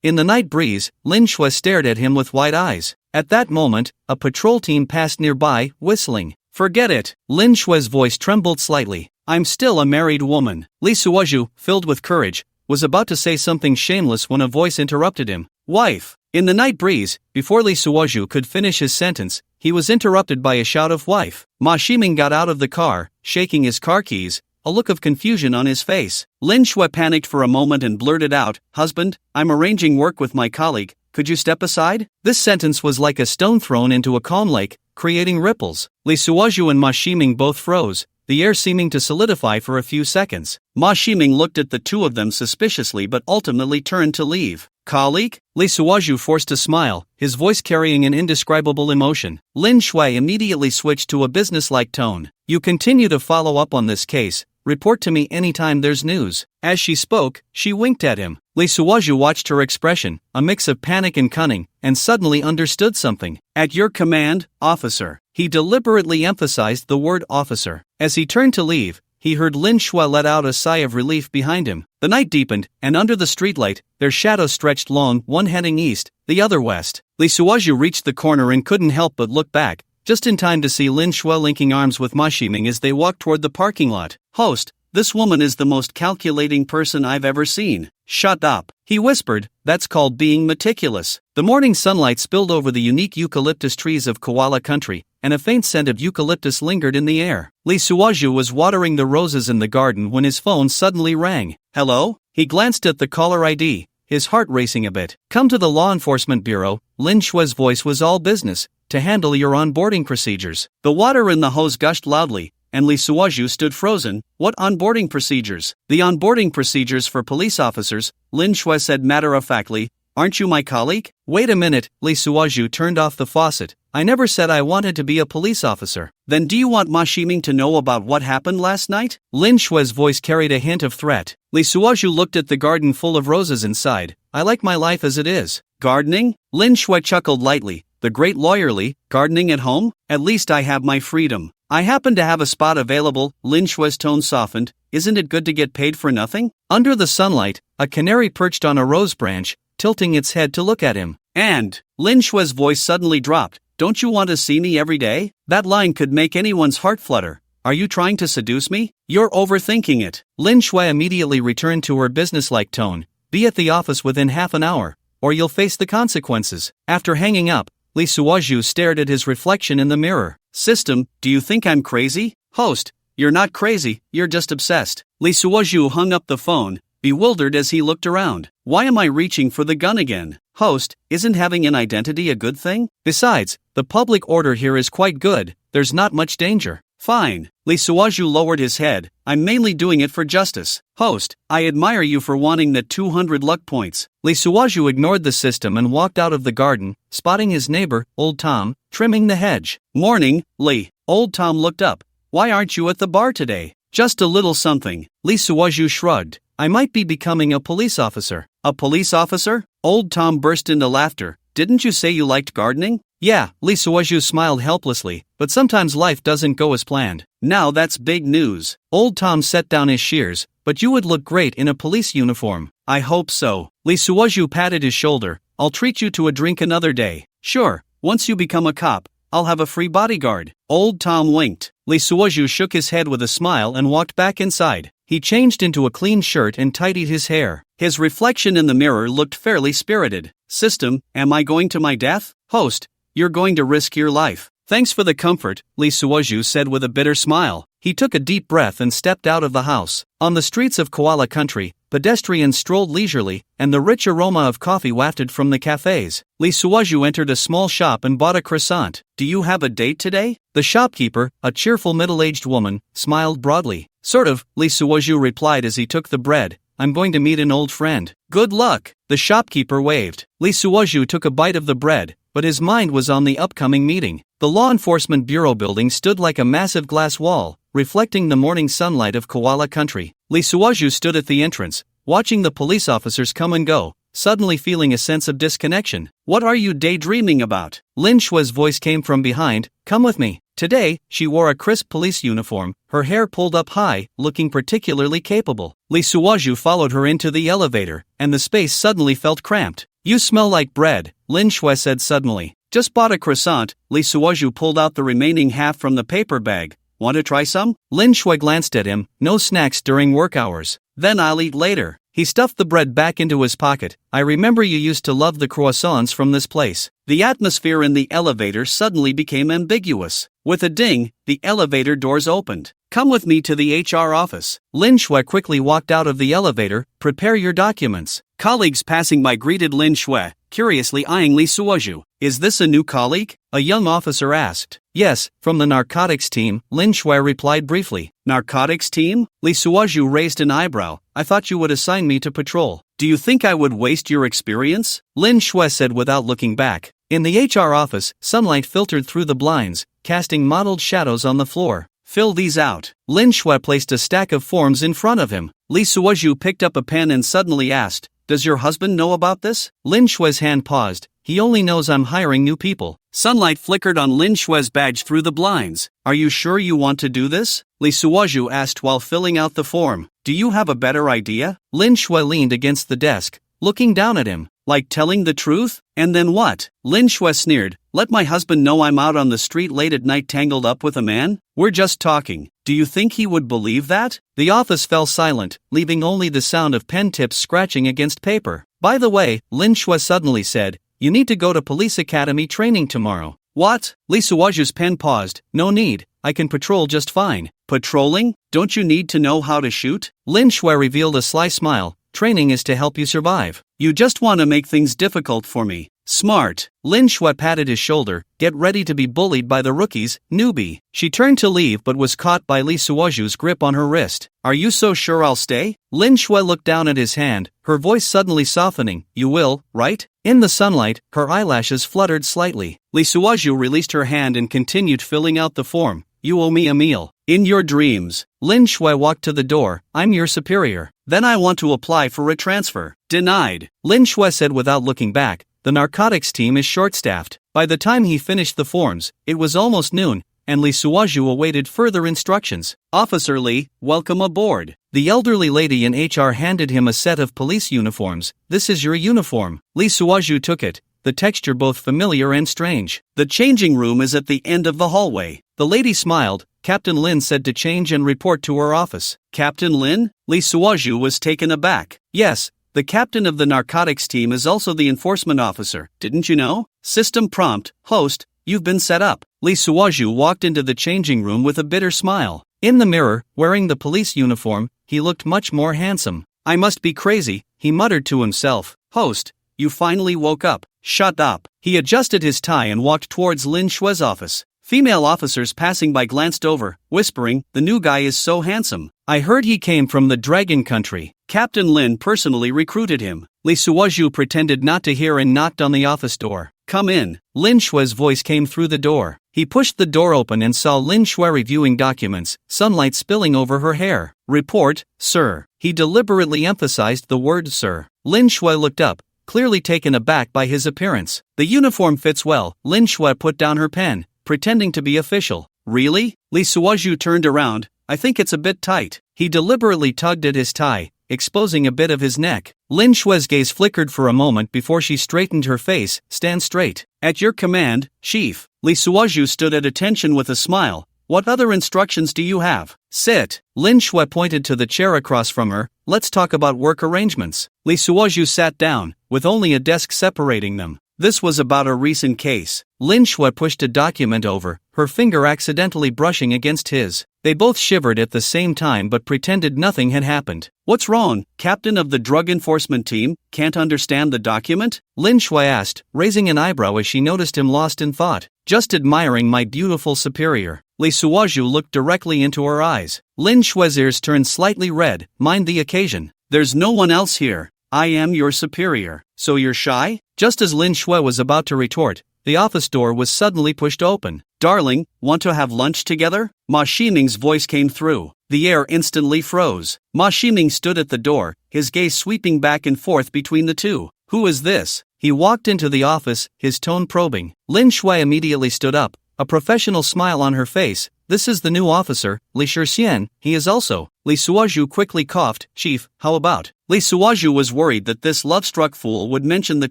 In the night breeze, Lin Shui stared at him with wide eyes. At that moment, a patrol team passed nearby, whistling. Forget it. Lin Shui's voice trembled slightly. I'm still a married woman. Li Suozhu, filled with courage, was about to say something shameless when a voice interrupted him. Wife. In the night breeze, before Li Suozhu could finish his sentence, he was interrupted by a shout of wife. Ma Shiming got out of the car, shaking his car keys, a look of confusion on his face. Lin Shui panicked for a moment and blurted out, Husband, I'm arranging work with my colleague, could you step aside? This sentence was like a stone thrown into a calm lake, creating ripples. Li Suozhu and Ma Shiming both froze, the air seeming to solidify for a few seconds. Ma Shiming looked at the two of them suspiciously but ultimately turned to leave. Colleague? Li Suozhu forced a smile, his voice carrying an indescribable emotion. Lin Shui immediately switched to a businesslike tone. You continue to follow up on this case. Report to me anytime there's news. As she spoke, she winked at him. Li Suozhu watched her expression, a mix of panic and cunning, and suddenly understood something. At your command, officer. He deliberately emphasized the word officer. As he turned to leave, he heard Lin Shui let out a sigh of relief behind him. The night deepened, and under the streetlight, their shadows stretched long, one heading east, the other west. Li Suozhu reached the corner and couldn't help but look back, just in time to see Lin Shui linking arms with Ma Shiming as they walked toward the parking lot. "Host, this woman is the most calculating person I've ever seen." "Shut up," he whispered, "that's called being meticulous." The morning sunlight spilled over the unique eucalyptus trees of Koala country, and a faint scent of eucalyptus lingered in the air. Li Suozhu was watering the roses in the garden when his phone suddenly rang. "Hello?" He glanced at the caller ID, his heart racing a bit. "Come to the Law Enforcement Bureau." Lin Shui's voice was all business, "to handle your onboarding procedures." The water in the hose gushed loudly, and Li Suozhu stood frozen. "What onboarding procedures?" "The onboarding procedures for police officers," Lin Shui said matter-of-factly. "Aren't you my colleague?" "Wait a minute," Li Suozhu turned off the faucet. "I never said I wanted to be a police officer." "Then do you want Ma Shiming to know about what happened last night?" Lin Shui's voice carried a hint of threat. Li Suozhu looked at the garden full of roses inside. "I like my life as it is." "Gardening?" Lin Shui chuckled lightly. The great lawyerly, "Gardening at home? At least I have my freedom. I happen to have a spot available." Lin Shui's tone softened. "Isn't it good to get paid for nothing?" Under the sunlight, a canary perched on a rose branch, tilting its head to look at him. "And," Lin Shui's voice suddenly dropped, "don't you want to see me every day?" That line could make anyone's heart flutter. "Are you trying to seduce me?" "You're overthinking it." Lin Shui immediately returned to her businesslike tone. "Be at the office within half an hour, or you'll face the consequences." After hanging up, Li Suozhu stared at his reflection in the mirror. "System, do you think I'm crazy?" "Host, you're not crazy, you're just obsessed." Li Suozhu hung up the phone, bewildered as he looked around. "Why am I reaching for the gun again?" "Host, isn't having an identity a good thing? Besides, the public order here is quite good, there's not much danger." "Fine." Li Suozhu lowered his head. "I'm mainly doing it for justice." "Host, I admire you for wanting the 200 luck points." Li Suozhu ignored the system and walked out of the garden, spotting his neighbor, Old Tom, trimming the hedge. "Morning, Li." Old Tom looked up. "Why aren't you at the bar today?" "Just a little something." Li Suozhu shrugged. "I might be becoming a police officer." "A police officer?" Old Tom burst into laughter. "Didn't you say you liked gardening?" "Yeah," Li Suozhu smiled helplessly, "but sometimes life doesn't go as planned." "Now that's big news." Old Tom set down his shears. "But you would look great in a police uniform." "I hope so." Li Suozhu patted his shoulder. "I'll treat you to a drink another day." "Sure, once you become a cop, I'll have a free bodyguard." Old Tom winked. Li Suozhu shook his head with a smile and walked back inside. He changed into a clean shirt and tidied his hair. His reflection in the mirror looked fairly spirited. "System, am I going to my death?" "Host, you're going to risk your life." "Thanks for the comfort," Li Suozhu said with a bitter smile. He took a deep breath and stepped out of the house. On the streets of Koala country, pedestrians strolled leisurely, and the rich aroma of coffee wafted from the cafes. Li Suozhu entered a small shop and bought a croissant. "Do you have a date today?" The shopkeeper, a cheerful middle-aged woman, smiled broadly. "Sort of," Li Suozhu replied as he took the bread. "I'm going to meet an old friend." "Good luck." The shopkeeper waved. Li Suozhu took a bite of the bread, but his mind was on the upcoming meeting. The Law Enforcement Bureau building stood like a massive glass wall, reflecting the morning sunlight of Koala country. Li Suozhu stood at the entrance, watching the police officers come and go, suddenly feeling a sense of disconnection. "What are you daydreaming about?" Lin Shui's voice came from behind. "Come with me." Today, she wore a crisp police uniform, her hair pulled up high, looking particularly capable. Li Suozhu followed her into the elevator, and the space suddenly felt cramped. "You smell like bread," Lin Shui said suddenly. "Just bought a croissant." Li Suozhu pulled out the remaining half from the paper bag. "Want to try some?" Lin Shui glanced at him. "No snacks during work hours." "Then I'll eat later." He stuffed the bread back into his pocket. "I remember you used to love the croissants from this place." The atmosphere in the elevator suddenly became ambiguous. With a ding, the elevator doors opened. "Come with me to the HR office." Lin Shui quickly walked out of the elevator. "Prepare your documents." Colleagues passing by greeted Lin Shui, curiously eyeing Li Suozhu. "Is this a new colleague?" a young officer asked. "Yes, from the narcotics team," Lin Shui replied briefly. "Narcotics team?" Li Suozhu raised an eyebrow. "I thought you would assign me to patrol." "Do you think I would waste your experience?" Lin Shui said without looking back. In the HR office, sunlight filtered through the blinds, casting mottled shadows on the floor. "Fill these out." Lin Shui placed a stack of forms in front of him. Li Suozhu picked up a pen and suddenly asked, "Does your husband know about this?" Lin Shui's hand paused. "He only knows I'm hiring new people." Sunlight flickered on Lin Shue's badge through the blinds. Are you sure you want to do this? Li Suozhu asked while filling out the form. Do you have a better idea? Lin Shue leaned against the desk, looking down at him. Like telling the truth? And then what? Lin Shue sneered. Let my husband know I'm out on the street late at night tangled up with a man? We're just talking. Do you think he would believe that? The office fell silent, leaving only the sound of pen tips scratching against paper. By the way, Lin Shue suddenly said, you need to go to police academy training tomorrow. What? Li Suozhu's pen paused. No need, I can patrol just fine. Patrolling? Don't you need to know how to shoot? Lin Shue revealed a sly smile. Training is to help you survive. You just want to make things difficult for me. Smart. Lin Shue patted his shoulder. Get ready to be bullied by the rookies, newbie. She turned to leave but was caught by Li Suozhu's grip on her wrist. Are you so sure I'll stay? Lin Shue looked down at his hand, her voice suddenly softening. You will, right? In the sunlight, her eyelashes fluttered slightly. Li Suozhu released her hand and continued filling out the form. You owe me a meal. In your dreams. Lin Shue walked to the door. I'm your superior. Then I want to apply for a transfer. Denied. Lin Shue said without looking back. The narcotics team is short-staffed. By the time he finished the forms, it was almost noon, and Li Suozhu awaited further instructions. Officer Li, welcome aboard. The elderly lady in HR handed him a set of police uniforms. This is your uniform. Li Suozhu took it, the texture both familiar and strange. The changing room is at the end of the hallway. The lady smiled. Captain Lin said to change and report to her office. Captain Lin? Li Suozhu was taken aback. Yes. The captain of the narcotics team is also the enforcement officer, didn't you know? System prompt, host, you've been set up. Li Suozhu walked into the changing room with a bitter smile. In the mirror, wearing the police uniform, he looked much more handsome. I must be crazy, he muttered to himself. Host, you finally woke up. Shut up. He adjusted his tie and walked towards Lin Shue's office. Female officers passing by glanced over, whispering, the new guy is so handsome. I heard he came from the Dragon Country. Captain Lin personally recruited him. Li Suozhu pretended not to hear and knocked on the office door. Come in. Lin Shue's voice came through the door. He pushed the door open and saw Lin Shue reviewing documents, sunlight spilling over her hair. Report, sir. He deliberately emphasized the word sir. Lin Shue looked up, clearly taken aback by his appearance. The uniform fits well. Lin Shue put down her pen, pretending to be official. Really? Li Suozhu turned around. I think it's a bit tight. He deliberately tugged at his tie, exposing a bit of his neck. Lin Shue's gaze flickered for a moment before she straightened her face. Stand straight. At your command, chief. Li Suozhu stood at attention with a smile. What other instructions do you have? Sit. Lin Shue pointed to the chair across from her. Let's talk about work arrangements. Li Suozhu sat down, with only a desk separating them. This was about a recent case. Lin Shue pushed a document over, her finger accidentally brushing against his. They both shivered at the same time but pretended nothing had happened. What's wrong? Captain of the drug enforcement team, can't understand the document? Lin Shue asked, raising an eyebrow as she noticed him lost in thought. Just admiring my beautiful superior. Li Suozhu looked directly into her eyes. Lin Shue's ears turned slightly red. Mind the occasion. There's no one else here. I am your superior. So you're shy? Just as Lin Shue was about to retort, the office door was suddenly pushed open. Darling, want to have lunch together? Ma Ximing's voice came through. The air instantly froze. Ma Ximing stood at the door, his gaze sweeping back and forth between the two. Who is this? He walked into the office, his tone probing. Lin Shue immediately stood up, a professional smile on her face. This is the new officer, Li Shixian. He is also. Li Suozhu quickly coughed. Chief, how about? Li Suozhu was worried that this love-struck fool would mention the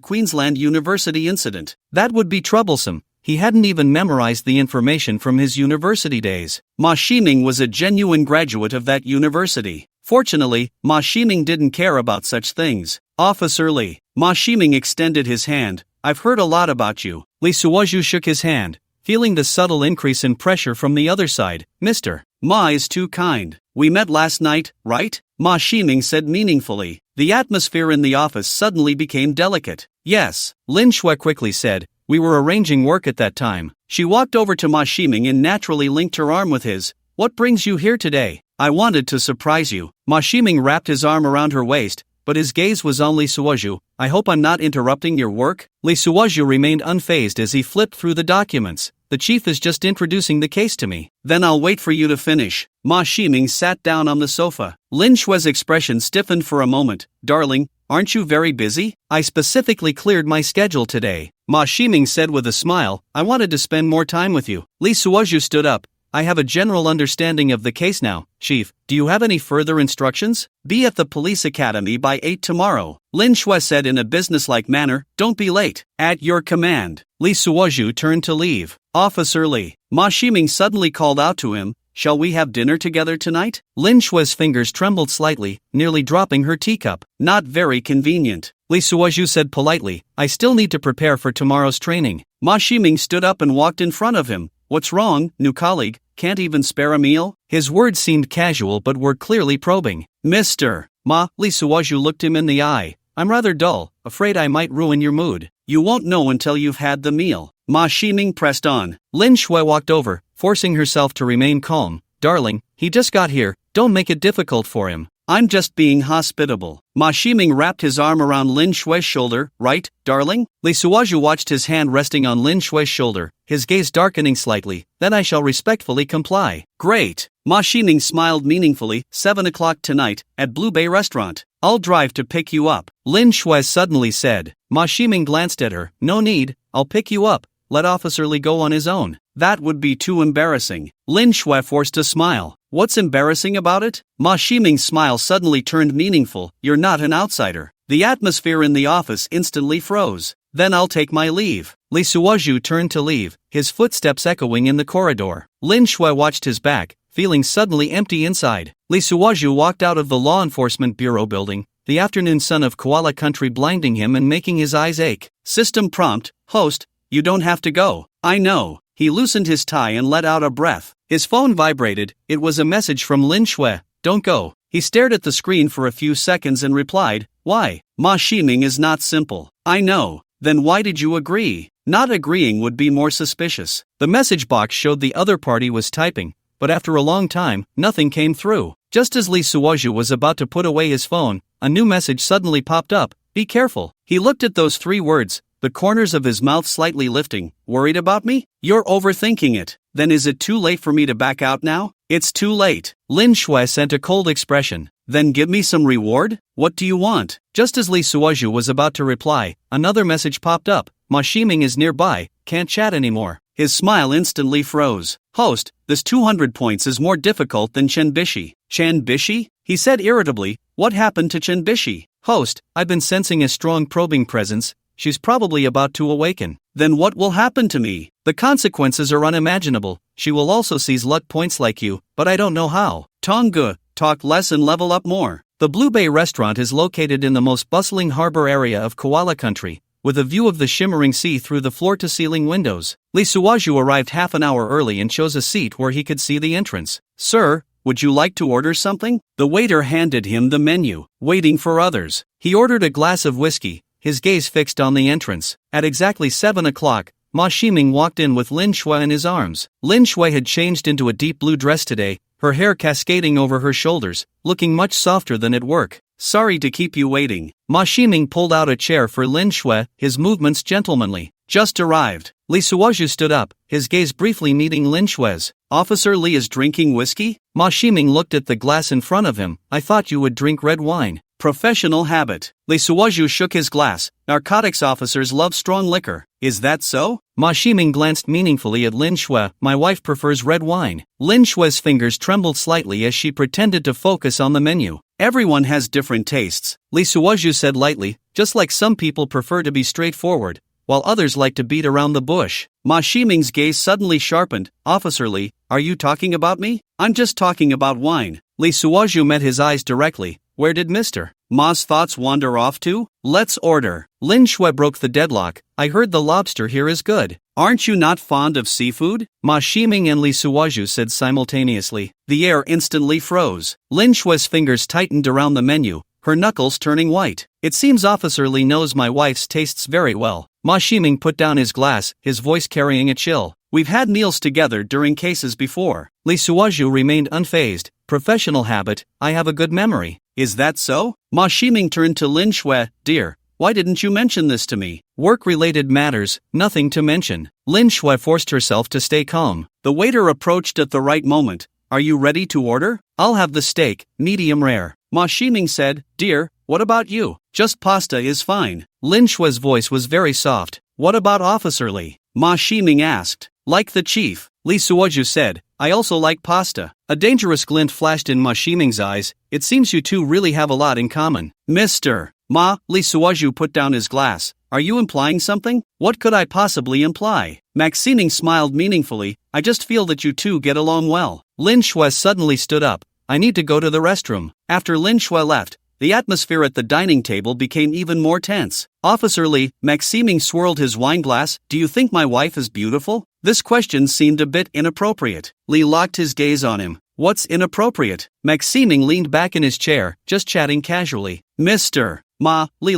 Queensland University incident. That would be troublesome. He hadn't even memorized the information from his university days. Ma Ximing was a genuine graduate of that university. Fortunately, Ma Ximing didn't care about such things. Officer Li. Ma Ximing extended his hand. I've heard a lot about you. Li Suozhu shook his hand, feeling the subtle increase in pressure from the other side. Mr. Ma is too kind. We met last night, right? Ma Ximing said meaningfully. The atmosphere in the office suddenly became delicate. Yes, Lin Shue quickly said. We were arranging work at that time. She walked over to Ma Ximing and naturally linked her arm with his. What brings you here today? I wanted to surprise you. Ma Ximing wrapped his arm around her waist, but his gaze was on Li Suozhu. I hope I'm not interrupting your work? Li Suozhu remained unfazed as he flipped through the documents. The chief is just introducing the case to me. Then I'll wait for you to finish. Ma Ximing sat down on the sofa. Lin Shue's expression stiffened for a moment. Darling, aren't you very busy? I specifically cleared my schedule today. Ma Shiming said with a smile, I wanted to spend more time with you. Lee Suoju stood up. I have a general understanding of the case now, Chief. Do you have any further instructions? Be at the police academy by 8 tomorrow. Lin Shui said in a businesslike manner, don't be late. At your command. Lee Suoju turned to leave. Officer Lee. Ma Shiming suddenly called out to him, shall we have dinner together tonight? Lin Shui's fingers trembled slightly, nearly dropping her teacup. Not very convenient. Lee Suoju said politely, I still need to prepare for tomorrow's training. Ma Shiming stood up and walked in front of him. What's wrong, new colleague? Can't even spare a meal? His words seemed casual but were clearly probing. Mr. Ma, Lee Suoju looked him in the eye. I'm rather dull, afraid I might ruin your mood. You won't know until you've had the meal. Ma Shiming pressed on. Lin Shui walked over, forcing herself to remain calm. Darling, he just got here, don't make it difficult for him. I'm just being hospitable. Ma Shiming wrapped his arm around Lin Shui's shoulder. Right, darling? Lee Suoju watched his hand resting on Lin Shui's shoulder, his gaze darkening slightly. Then I shall respectfully comply. Great. Ma Shiming smiled meaningfully. 7 o'clock tonight, at Blue Bay Restaurant. I'll drive to pick you up. Lin Shui suddenly said. Ma Shiming glanced at her. No need, I'll pick you up. Let Officer Lee go on his own. That would be too embarrassing. Lin Shui forced a smile. What's embarrassing about it? Ma Shiming's smile suddenly turned meaningful. You're not an outsider. The atmosphere in the office instantly froze. Then I'll take my leave. Lee Suoju turned to leave, his footsteps echoing in the corridor. Lin Shui watched his back, feeling suddenly empty inside. Lee Suoju walked out of the Law Enforcement Bureau building, the afternoon sun of Koala Country blinding him and making his eyes ache. System prompt, host, you don't have to go. I know. He loosened his tie and let out a breath. His phone vibrated. It was a message from Lin Shui. Don't go. He stared at the screen for a few seconds and replied, why? Ma Shiming is not simple. I know. Then why did you agree? Not agreeing would be more suspicious. The message box showed the other party was typing, but after a long time, nothing came through. Just as Lee Suoju was about to put away his phone, a new message suddenly popped up. Be careful. He looked at those 3 words, the corners of his mouth slightly lifting. Worried about me? You're overthinking it. Then is it too late for me to back out now? It's too late. Lin Shui sent a cold expression. Then give me some reward? What do you want? Just as Lee Suoju was about to reply, another message popped up. Ma Shiming is nearby, can't chat anymore. His smile instantly froze. Host, this 200 points is more difficult than Chen Bishi. Chen Bishi? He said irritably. What happened to Chen Bishi? Host, I've been sensing a strong probing presence. She's probably about to awaken. Then what will happen to me? The consequences are unimaginable. She will also seize luck points like you, but I don't know how. Tonggu, talk less and level up more. The Blue Bay Restaurant is located in the most bustling harbor area of Koala Country, with a view of the shimmering sea through the floor-to-ceiling windows. Lee Suoju arrived half an hour early and chose a seat where he could see the entrance. Sir, would you like to order something? The waiter handed him the menu, waiting for others. He ordered a glass of whiskey, his gaze fixed on the entrance. At exactly 7 o'clock, Ma Shiming walked in with Lin Shui in his arms. Lin Shui had changed into a deep blue dress today, her hair cascading over her shoulders, looking much softer than at work. Sorry to keep you waiting. Ma Shiming pulled out a chair for Lin Shui, his movements gentlemanly. Just arrived. Lee Suoju stood up, his gaze briefly meeting Lin Shui's. Officer Lee is drinking whiskey? Ma Shiming looked at the glass in front of him. I thought you would drink red wine. Professional habit. Lee Suoju shook his glass. Narcotics officers love strong liquor. Is that so? Ma Shiming glanced meaningfully at Lin Shui. My wife prefers red wine. Lin Shui's fingers trembled slightly as she pretended to focus on the menu. Everyone has different tastes, Lee Suoju said lightly, just like some people prefer to be straightforward, while others like to beat around the bush. Ma Shiming's gaze suddenly sharpened. Officer Lee, are you talking about me? I'm just talking about wine. Lee Suoju met his eyes directly. Where did Mr. Ma's thoughts wander off to? Let's order. Lin Shui broke the deadlock. I heard the lobster here is good. Aren't you not fond of seafood? Ma Shiming and Lee Suoju said simultaneously. The air instantly froze. Lin Shui's fingers tightened around the menu, her knuckles turning white. It seems Officer Lee knows my wife's tastes very well. Ma Shiming put down his glass, his voice carrying a chill. We've had meals together during cases before. Lee Suoju remained unfazed. Professional habit, I have a good memory. Is that so? Ma Shiming turned to Lin Shui. Dear, why didn't you mention this to me? Work-related matters, nothing to mention. Lin Shui forced herself to stay calm. The waiter approached at the right moment. Are you ready to order? I'll have the steak, medium rare. Ma Shiming said, Dear, what about you? just pasta is fine. Lin Shue's voice was very soft. What about Officer Lee? Ma Shiming asked. Like the chief, Lee Suoju said, I also like pasta. A dangerous glint flashed in Ma Shiming's eyes. It seems you two really have a lot in common. Mr. Ma, Lee Suoju put down his glass. Are you implying something? What could I possibly imply? Maximing smiled meaningfully. I just feel that you two get along well. Lin Shue suddenly stood up. I need to go to the restroom. After Lin Shue left, the atmosphere at the dining table became even more tense. Officer Lee, Maximing swirled his wine glass. Do you think my wife is beautiful? This question seemed a bit inappropriate. Lee locked his gaze on him. What's inappropriate? Maximing leaned back in his chair, just chatting casually. Mr. Ma, Lee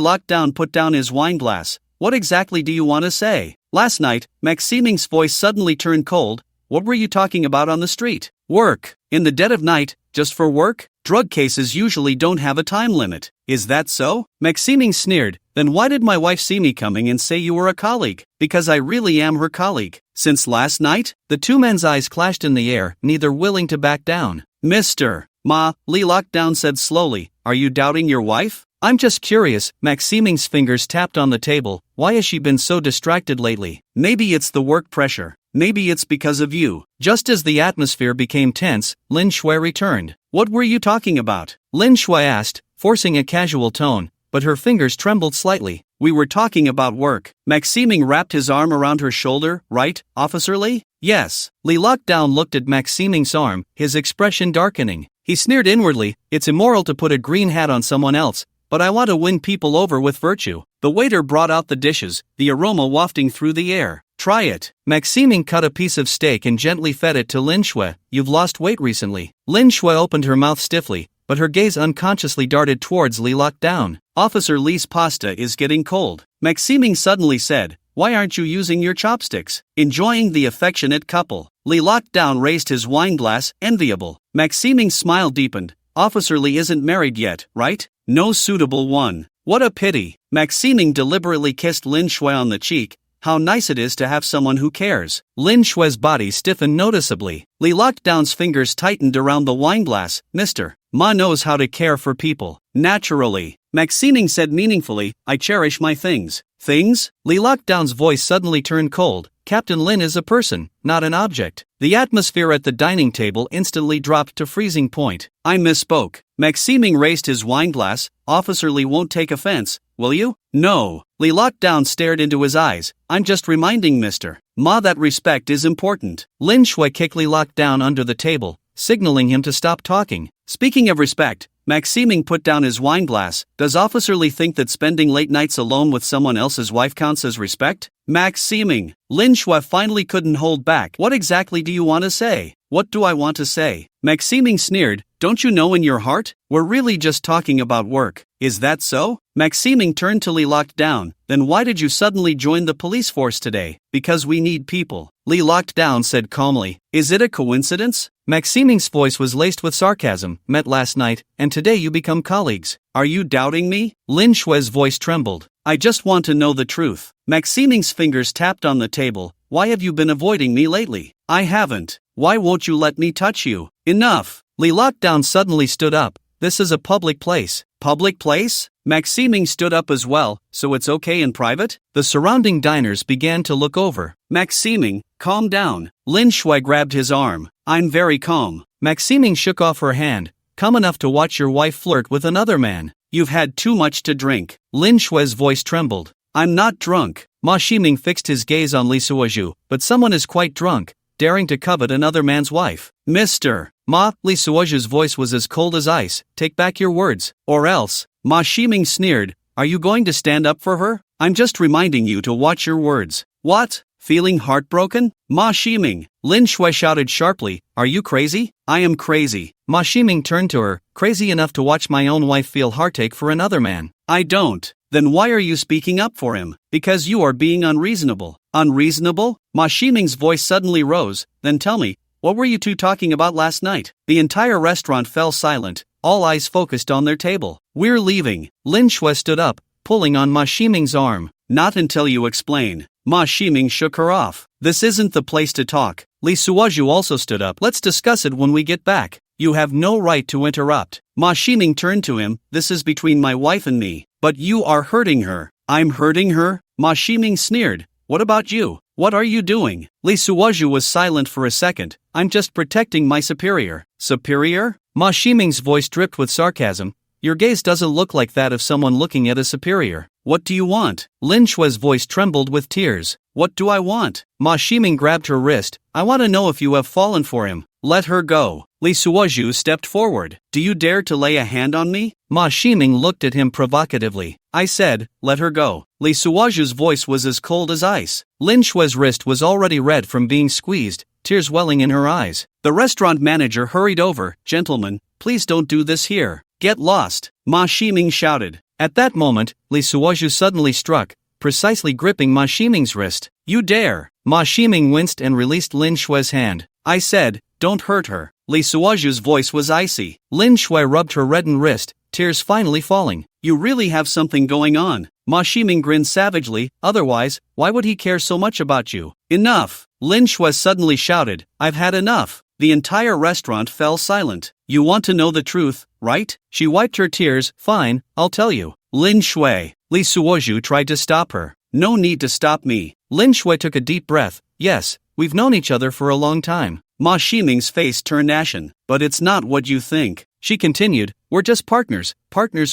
put down his wine glass. What exactly do you want to say? Last night, Maximing's voice suddenly turned cold. What were you talking about on the street? Work. In the dead of night, just for work? Drug cases usually don't have a time limit. Is that so? Maximing sneered. Then why did my wife see me coming and say you were a colleague? Because I really am her colleague. Since last night? The two men's eyes clashed in the air, neither willing to back down. Mr. Ma, Lee said slowly. Are you doubting your wife? I'm just curious. Maximing's fingers tapped on the table. Why has she been so distracted lately? Maybe it's the work pressure. Maybe it's because of you. Just as the atmosphere became tense, Lin Shue returned. What were you talking about? Lin Shue asked, forcing a casual tone, but her fingers trembled slightly. We were talking about work. Maximing wrapped his arm around her shoulder, right, Officer Lee? Yes. Lee looked at Maximing's arm, his expression darkening. He sneered inwardly. It's immoral to put a green hat on someone else, but I want to win people over with virtue. The waiter brought out the dishes, the aroma wafting through the air. Try it. Maximing cut a piece of steak and gently fed it to Lin Shue. You've lost weight recently. Lin Shue opened her mouth stiffly, but her gaze unconsciously darted towards Lee down. Officer Lee's pasta is getting cold. Maximing suddenly said, why aren't you using your chopsticks? Enjoying the affectionate couple. Lee down raised his wine glass, enviable. Maximing's smile deepened. Officer Lee isn't married yet, right? No suitable one. What a pity. Maximing deliberately kissed Lin Shue on the cheek. How nice it is to have someone who cares. Lin Shue's body stiffened noticeably. Lee down's fingers tightened around the wine glass. Mr. Ma knows how to care for people. Naturally. Maximing said meaningfully, I cherish my things. Things? Lee down's voice suddenly turned cold. Captain Lin is a person, not an object. The atmosphere at the dining table instantly dropped to freezing point. I misspoke. Maximing raised his wine glass. Officer Lee won't take offense, will you? No. Lee down stared into his eyes. I'm just reminding Mr. Ma that respect is important. Lin Shue kicked Lee down under the table, signaling him to stop talking. Speaking of respect, Maximing put down his wine glass. Does Officer Lee think that spending late nights alone with someone else's wife counts as respect? Maximing. Lin Shue finally couldn't hold back. What exactly do you want to say? What do I want to say? Maximing sneered. Don't you know in your heart? We're really just talking about work. Is that so? Maximing turned to Lee down. Then why did you suddenly join the police force today? Because we need people. Lee down said calmly. Is it a coincidence? Maximing's voice was laced with sarcasm. Met last night, and today you become colleagues. Are you doubting me? Lin Shue's voice trembled. I just want to know the truth. Maximing's fingers tapped on the table. Why have you been avoiding me lately? I haven't. Why won't you let me touch you? Enough. Lee down suddenly stood up. This is a public place. Public place? Maximing stood up as well, so it's okay in private? The surrounding diners began to look over. Maximing, calm down. Lin Shue grabbed his arm. I'm very calm. Maximing shook off her hand. Calm enough to watch your wife flirt with another man. You've had too much to drink. Lin Shue's voice trembled. I'm not drunk. Ma Shiming fixed his gaze on Lee Suoju. But someone is quite drunk, daring to covet another man's wife. Mr. Ma, Lee Suoju's voice was as cold as ice. Take back your words, or else. Ma Shiming sneered. Are you going to stand up for her? I'm just reminding you to watch your words. What? Feeling heartbroken? Ma Shiming. Lin Shue shouted sharply. Are you crazy? I am crazy. Ma Shiming turned to her. Crazy enough to watch my own wife feel heartache for another man. I don't. Then why are you speaking up for him? Because you are being unreasonable. Unreasonable? Ma Shiming's voice suddenly rose. Then tell me, what were you two talking about last night? The entire restaurant fell silent. All eyes focused on their table. We're leaving. Lin Shue stood up, pulling on Ma Shiming's arm. Not until you explain. Ma Shiming shook her off. This isn't the place to talk. Lee Suoju also stood up. Let's discuss it when we get back. You have no right to interrupt. Ma Shiming turned to him. This is between my wife and me. But you are hurting her. I'm hurting her? Ma Shiming sneered. What about you? What are you doing? Lee Suoju was silent for a second. I'm just protecting my superior. Superior? Ma Shiming's voice dripped with sarcasm. Your gaze doesn't look like that of someone looking at a superior. What do you want? Lin Shue's voice trembled with tears. What do I want? Ma Shiming grabbed her wrist. I want to know if you have fallen for him. Let her go. Lee Suoju stepped forward. Do you dare to lay a hand on me? Ma Shiming looked at him provocatively. I said, let her go. Lee Suoju's voice was as cold as ice. Lin Shue's wrist was already red from being squeezed, tears welling in her eyes. The restaurant manager hurried over. Gentlemen, please don't do this here. Get lost. Ma Shiming shouted. At that moment, Lee Suoju suddenly struck, precisely gripping Ma Shiming's wrist. You dare. Ma Shiming winced and released Lin Shue's hand. I said, don't hurt her. Lee Suoju's voice was icy. Lin Shui rubbed her reddened wrist, tears finally falling. You really have something going on. Ma Shiming grinned savagely. Otherwise, why would he care so much about you? Enough. Lin Shui suddenly shouted. I've had enough. The entire restaurant fell silent. You want to know the truth, right? She wiped her tears. Fine, I'll tell you. Lin Shui. Lee Suoju tried to stop her. No need to stop me. Lin Shui took a deep breath. Yes, we've known each other for a long time. Ma Shiming's face turned ashen. But it's not what you think. She continued, we're just partners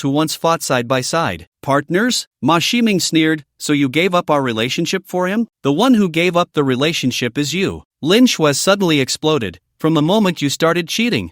who once fought side by side. Partners? Ma Shiming sneered. So you gave up our relationship for him? The one who gave up the relationship is you. Lin Shui suddenly exploded. From the moment you started cheating.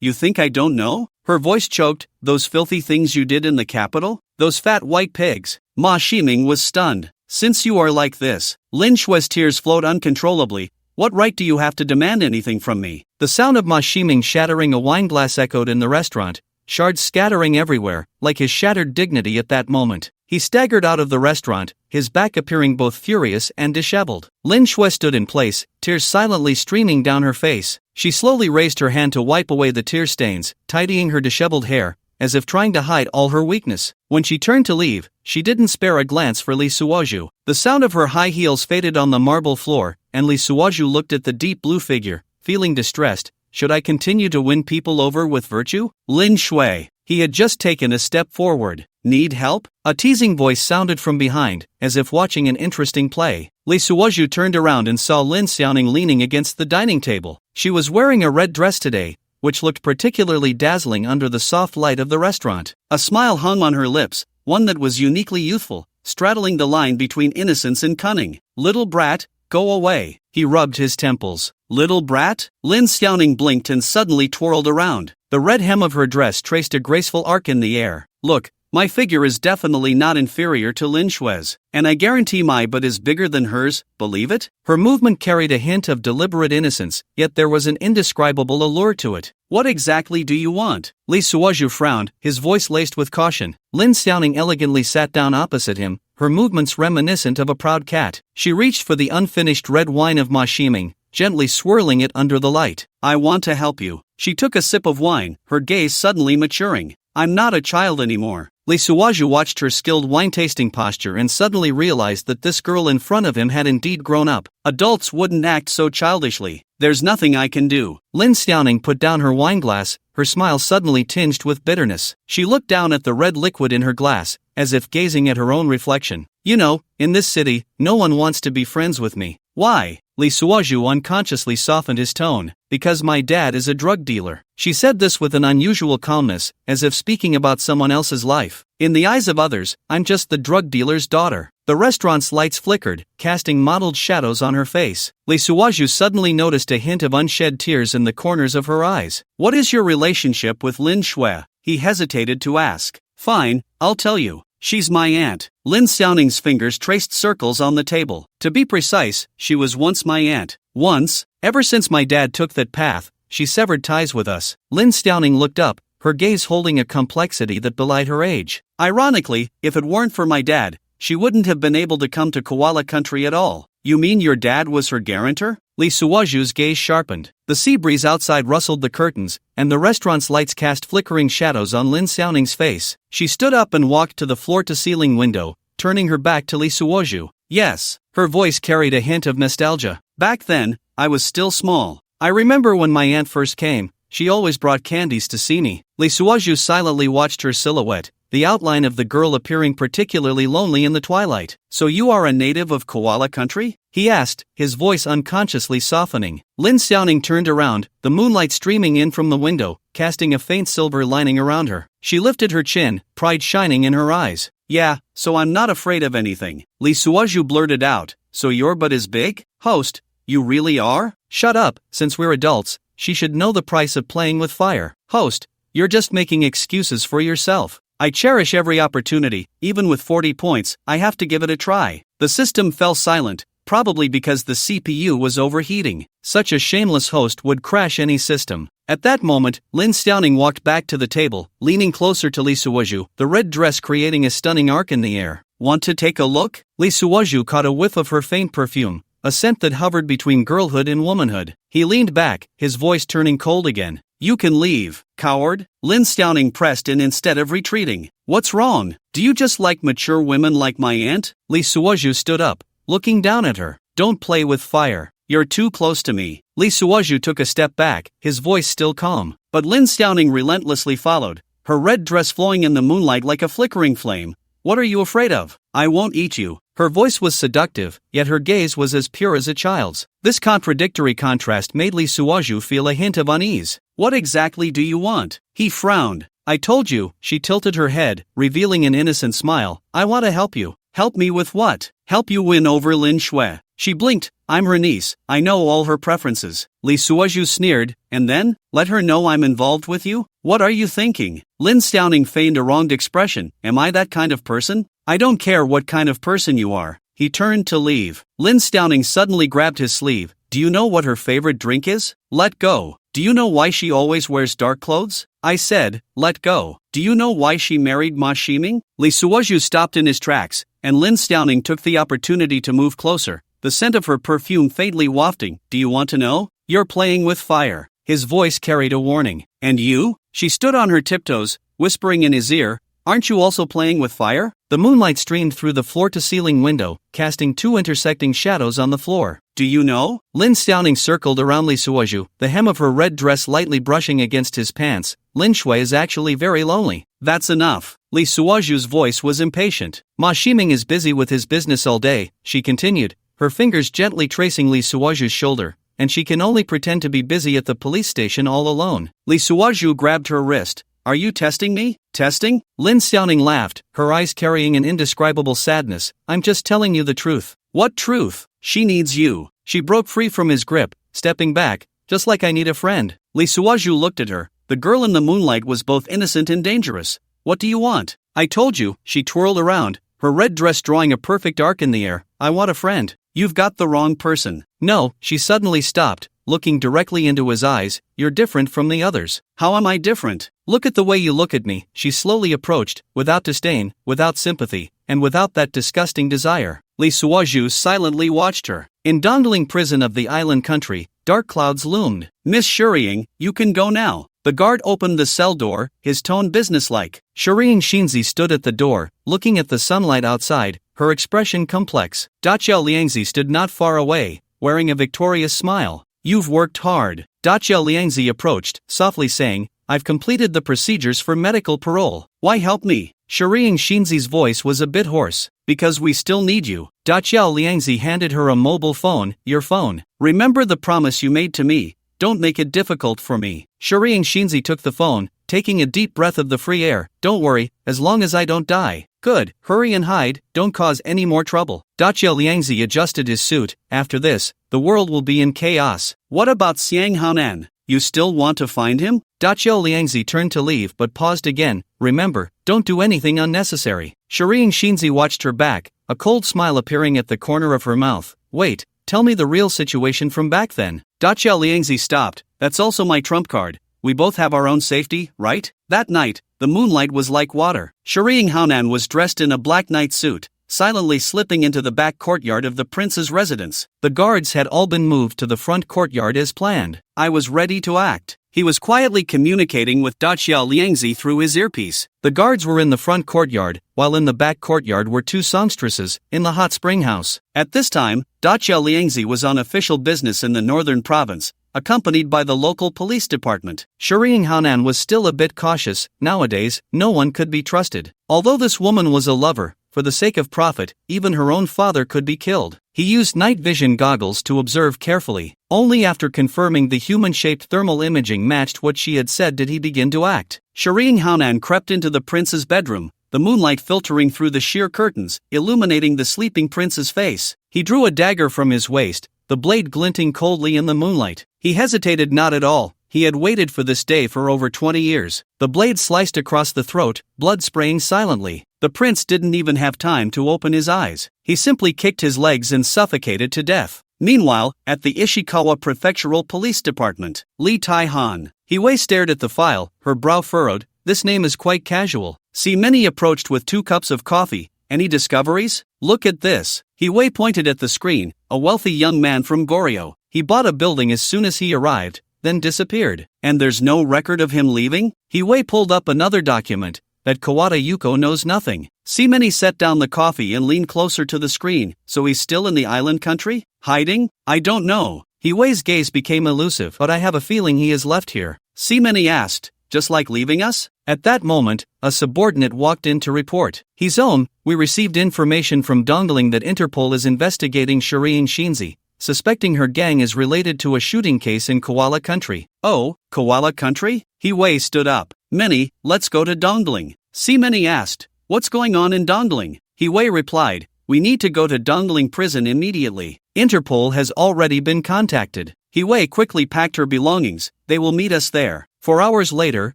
You think I don't know? Her voice choked. Those filthy things you did in the capital? Those fat white pigs. Ma Shiming was stunned. Since you are like this. Lin Shui's tears flowed uncontrollably. What right do you have to demand anything from me? The sound of Ma Shiming shattering a wine glass echoed in the restaurant, shards scattering everywhere, like his shattered dignity at that moment. He staggered out of the restaurant, his back appearing both furious and disheveled. Lin Shui stood in place, tears silently streaming down her face. She slowly raised her hand to wipe away the tear stains, tidying her disheveled hair, as if trying to hide all her weakness. When she turned to leave, she didn't spare a glance for Lee Suoju. The sound of her high heels faded on the marble floor, and Lee Suoju looked at the deep blue figure, feeling distressed. Should I continue to win people over with virtue? Lin Shui. He had just taken a step forward. Need help? A teasing voice sounded from behind, as if watching an interesting play. Lee Suoju turned around and saw Lin Xiaoning leaning against the dining table. She was wearing a red dress today, which looked particularly dazzling under the soft light of the restaurant. A smile hung on her lips, one that was uniquely youthful, straddling the line between innocence and cunning. Little brat, go away. He rubbed his temples. Little brat? Lin Xiaoning blinked and suddenly twirled around. The red hem of her dress traced a graceful arc in the air. Look, my figure is definitely not inferior to Lin Shui's, and I guarantee my butt is bigger than hers, believe it? Her movement carried a hint of deliberate innocence, yet there was an indescribable allure to it. What exactly do you want? Lee Suoju frowned, his voice laced with caution. Lin Xiaoning elegantly sat down opposite him, her movements reminiscent of a proud cat. She reached for the unfinished red wine of Ma Shiming, gently swirling it under the light. I want to help you. She took a sip of wine, her gaze suddenly maturing. I'm not a child anymore. Lee Suoju watched her skilled wine-tasting posture and suddenly realized that this girl in front of him had indeed grown up. Adults wouldn't act so childishly. There's nothing I can do. Lin Xiaoning put down her wine glass, her smile suddenly tinged with bitterness. She looked down at the red liquid in her glass, as if gazing at her own reflection. You know, in this city, no one wants to be friends with me. Why? Lee Suoju unconsciously softened his tone. Because my dad is a drug dealer. She said this with an unusual calmness, as if speaking about someone else's life. In the eyes of others, I'm just the drug dealer's daughter. The restaurant's lights flickered, casting mottled shadows on her face. Lee Suoju suddenly noticed a hint of unshed tears in the corners of her eyes. What is your relationship with Lin Shui? He hesitated to ask. Fine, I'll tell you. She's my aunt. Lin Xiaoning's fingers traced circles on the table. To be precise, she was once my aunt. Once? Ever since my dad took that path, she severed ties with us. Lin Xiaoning looked up, her gaze holding a complexity that belied her age. Ironically, if it weren't for my dad, she wouldn't have been able to come to Koala Country at all. You mean your dad was her guarantor? Lee Suoju's gaze sharpened. The sea breeze outside rustled the curtains, and the restaurant's lights cast flickering shadows on Lin Xiaoning's face. She stood up and walked to the floor-to-ceiling window, turning her back to Lee Suoju. Yes. Her voice carried a hint of nostalgia. Back then, I was still small. I remember when my aunt first came, she always brought candies to see me. Lee Suoju silently watched her silhouette, the outline of the girl appearing particularly lonely in the twilight. So you are a native of Koala Country? He asked, his voice unconsciously softening. Lin Xiaoning turned around, the moonlight streaming in from the window, casting a faint silver lining around her. She lifted her chin, pride shining in her eyes. Yeah, so I'm not afraid of anything. Li Suozhu blurted out, so your butt is big? Host, you really are? Shut up, since we're adults, she should know the price of playing with fire. Host, you're just making excuses for yourself. I cherish every opportunity, even with 40 points, I have to give it a try. The system fell silent, probably because the CPU was overheating. Such a shameless host would crash any system. At that moment, Lin Xiaoning walked back to the table, leaning closer to Li Suozhu, the red dress creating a stunning arc in the air. Want to take a look? Li Suozhu caught a whiff of her faint perfume, a scent that hovered between girlhood and womanhood. He leaned back, his voice turning cold again. You can leave, coward. Lin Xiaoning pressed in instead of retreating. What's wrong? Do you just like mature women like my aunt? Li Suozhu stood up, looking down at her. Don't play with fire. You're too close to me. Li Suozhu took a step back, his voice still calm. But Lin Xiaoning relentlessly followed, her red dress flowing in the moonlight like a flickering flame. What are you afraid of? I won't eat you. Her voice was seductive, yet her gaze was as pure as a child's. This contradictory contrast made Li Suozhu feel a hint of unease. What exactly do you want? He frowned. I told you, she tilted her head, revealing an innocent smile. I want to help you. Help me with what? Help you win over Lin Shui. She blinked. I'm her niece, I know all her preferences. Li Suozhu sneered, and then? Let her know I'm involved with you? What are you thinking? Lin Xiaoning feigned a wronged expression. Am I that kind of person? I don't care what kind of person you are. He turned to leave. Lin Xiaoning suddenly grabbed his sleeve. Do you know what her favorite drink is? Let go. Do you know why she always wears dark clothes? I said, let go. Do you know why she married Ma Ximing? Li Suozhu stopped in his tracks, and Lin Xiaoning took the opportunity to move closer, the scent of her perfume faintly wafting. Do you want to know? You're playing with fire. His voice carried a warning. And you? She stood on her tiptoes, whispering in his ear, aren't you also playing with fire? The moonlight streamed through the floor-to-ceiling window, casting two intersecting shadows on the floor. Do you know? Lin Xiaoning circled around Li Suozhu, the hem of her red dress lightly brushing against his pants. Lin Shui is actually very lonely. That's enough. Li Suozhu's voice was impatient. Ma Ximing is busy with his business all day, she continued, her fingers gently tracing Li Suozhu's shoulder, and she can only pretend to be busy at the police station all alone. Li Suozhu grabbed her wrist. Are you testing me? Testing? Lin Xiaoning laughed, her eyes carrying an indescribable sadness. I'm just telling you the truth. What truth? She needs you. She broke free from his grip, stepping back, just like I need a friend. Li Suozhu looked at her. The girl in the moonlight was both innocent and dangerous. What do you want? I told you. She twirled around, her red dress drawing a perfect arc in the air. I want a friend. You've got the wrong person. No, she suddenly stopped, looking directly into his eyes. You're different from the others. How am I different? Look at the way you look at me. She slowly approached, without disdain, without sympathy, and without that disgusting desire. Li Suozhu silently watched her. In Dongling prison of the island country, dark clouds loomed. Miss Shuriying, you can go now. The guard opened the cell door, his tone businesslike. Shuriying Shinzi stood at the door, looking at the sunlight outside, her expression complex. Daqiao Liangzi stood not far away, wearing a victorious smile. You've worked hard. Daqiao Liangzi approached, softly saying, I've completed the procedures for medical parole. Why help me? Shuriying Shinzi's voice was a bit hoarse. Because we still need you. Daqiao Liangzi handed her a mobile phone. Your phone. Remember the promise you made to me. Don't make it difficult for me. Shuriying Shinzi took the phone, taking a deep breath of the free air. Don't worry, as long as I don't die. Good, hurry and hide, don't cause any more trouble. Daqiao Liangzi adjusted his suit. After this, the world will be in chaos. What about Xiang Haonan? You still want to find him? Daqiao Liangzi turned to leave but paused again. Remember, don't do anything unnecessary. Shuriying Shinzi watched her back, a cold smile appearing at the corner of her mouth. Wait, tell me the real situation from back then. Daqiao Liangzi stopped. That's also my trump card. We both have our own safety, right? That night, the moonlight was like water. Shuriying Haonan was dressed in a black night suit, silently slipping into the back courtyard of the prince's residence. The guards had all been moved to the front courtyard as planned. I was ready to act. He was quietly communicating with Daqiao Liangzi through his earpiece. The guards were in the front courtyard, while in the back courtyard were two songstresses, in the hot spring house. At this time, Daqiao Liangzi was on official business in the northern province, accompanied by the local police department. Shireen Haonan was still a bit cautious. Nowadays, no one could be trusted. Although this woman was a lover, for the sake of profit, even her own father could be killed. He used night vision goggles to observe carefully. Only after confirming the human-shaped thermal imaging matched what she had said did he begin to act. Shireen Haonan crept into the prince's bedroom, the moonlight filtering through the sheer curtains, illuminating the sleeping prince's face. He drew a dagger from his waist, the blade glinting coldly in the moonlight. He hesitated not at all. He had waited for this day for over 20 years. The blade sliced across the throat, blood spraying silently. The prince didn't even have time to open his eyes. He simply kicked his legs and suffocated to death. Meanwhile, at the Ishikawa Prefectural Police Department, Lee Tai-han. Hiwei stared at the file, her brow furrowed. This name is quite casual. See, many approached with 2 cups of coffee. Any discoveries? Look at this. Hiwei pointed at the screen. A wealthy young man from Goryeo. He bought a building as soon as he arrived, then disappeared. And there's no record of him leaving? Hiwei pulled up another document. That Kawada Yuko knows nothing. Seemany set down the coffee and leaned closer to the screen. So he's still in the island country? Hiding? I don't know. Hiwei's gaze became elusive. But I have a feeling he has left here. Seemany asked, just like leaving us? At that moment, a subordinate walked in to report. His own, we received information from Dongling that Interpol is investigating Shireen Shinzi, suspecting her gang is related to a shooting case in Koala Country. Oh, Koala Country? Hiwei stood up. Many, let's go to Dongling. Seemany asked, what's going on in Dongling? Hiwei replied, we need to go to Dongling prison immediately. Interpol has already been contacted. Hiwei quickly packed her belongings. They will meet us there. 4 hours later,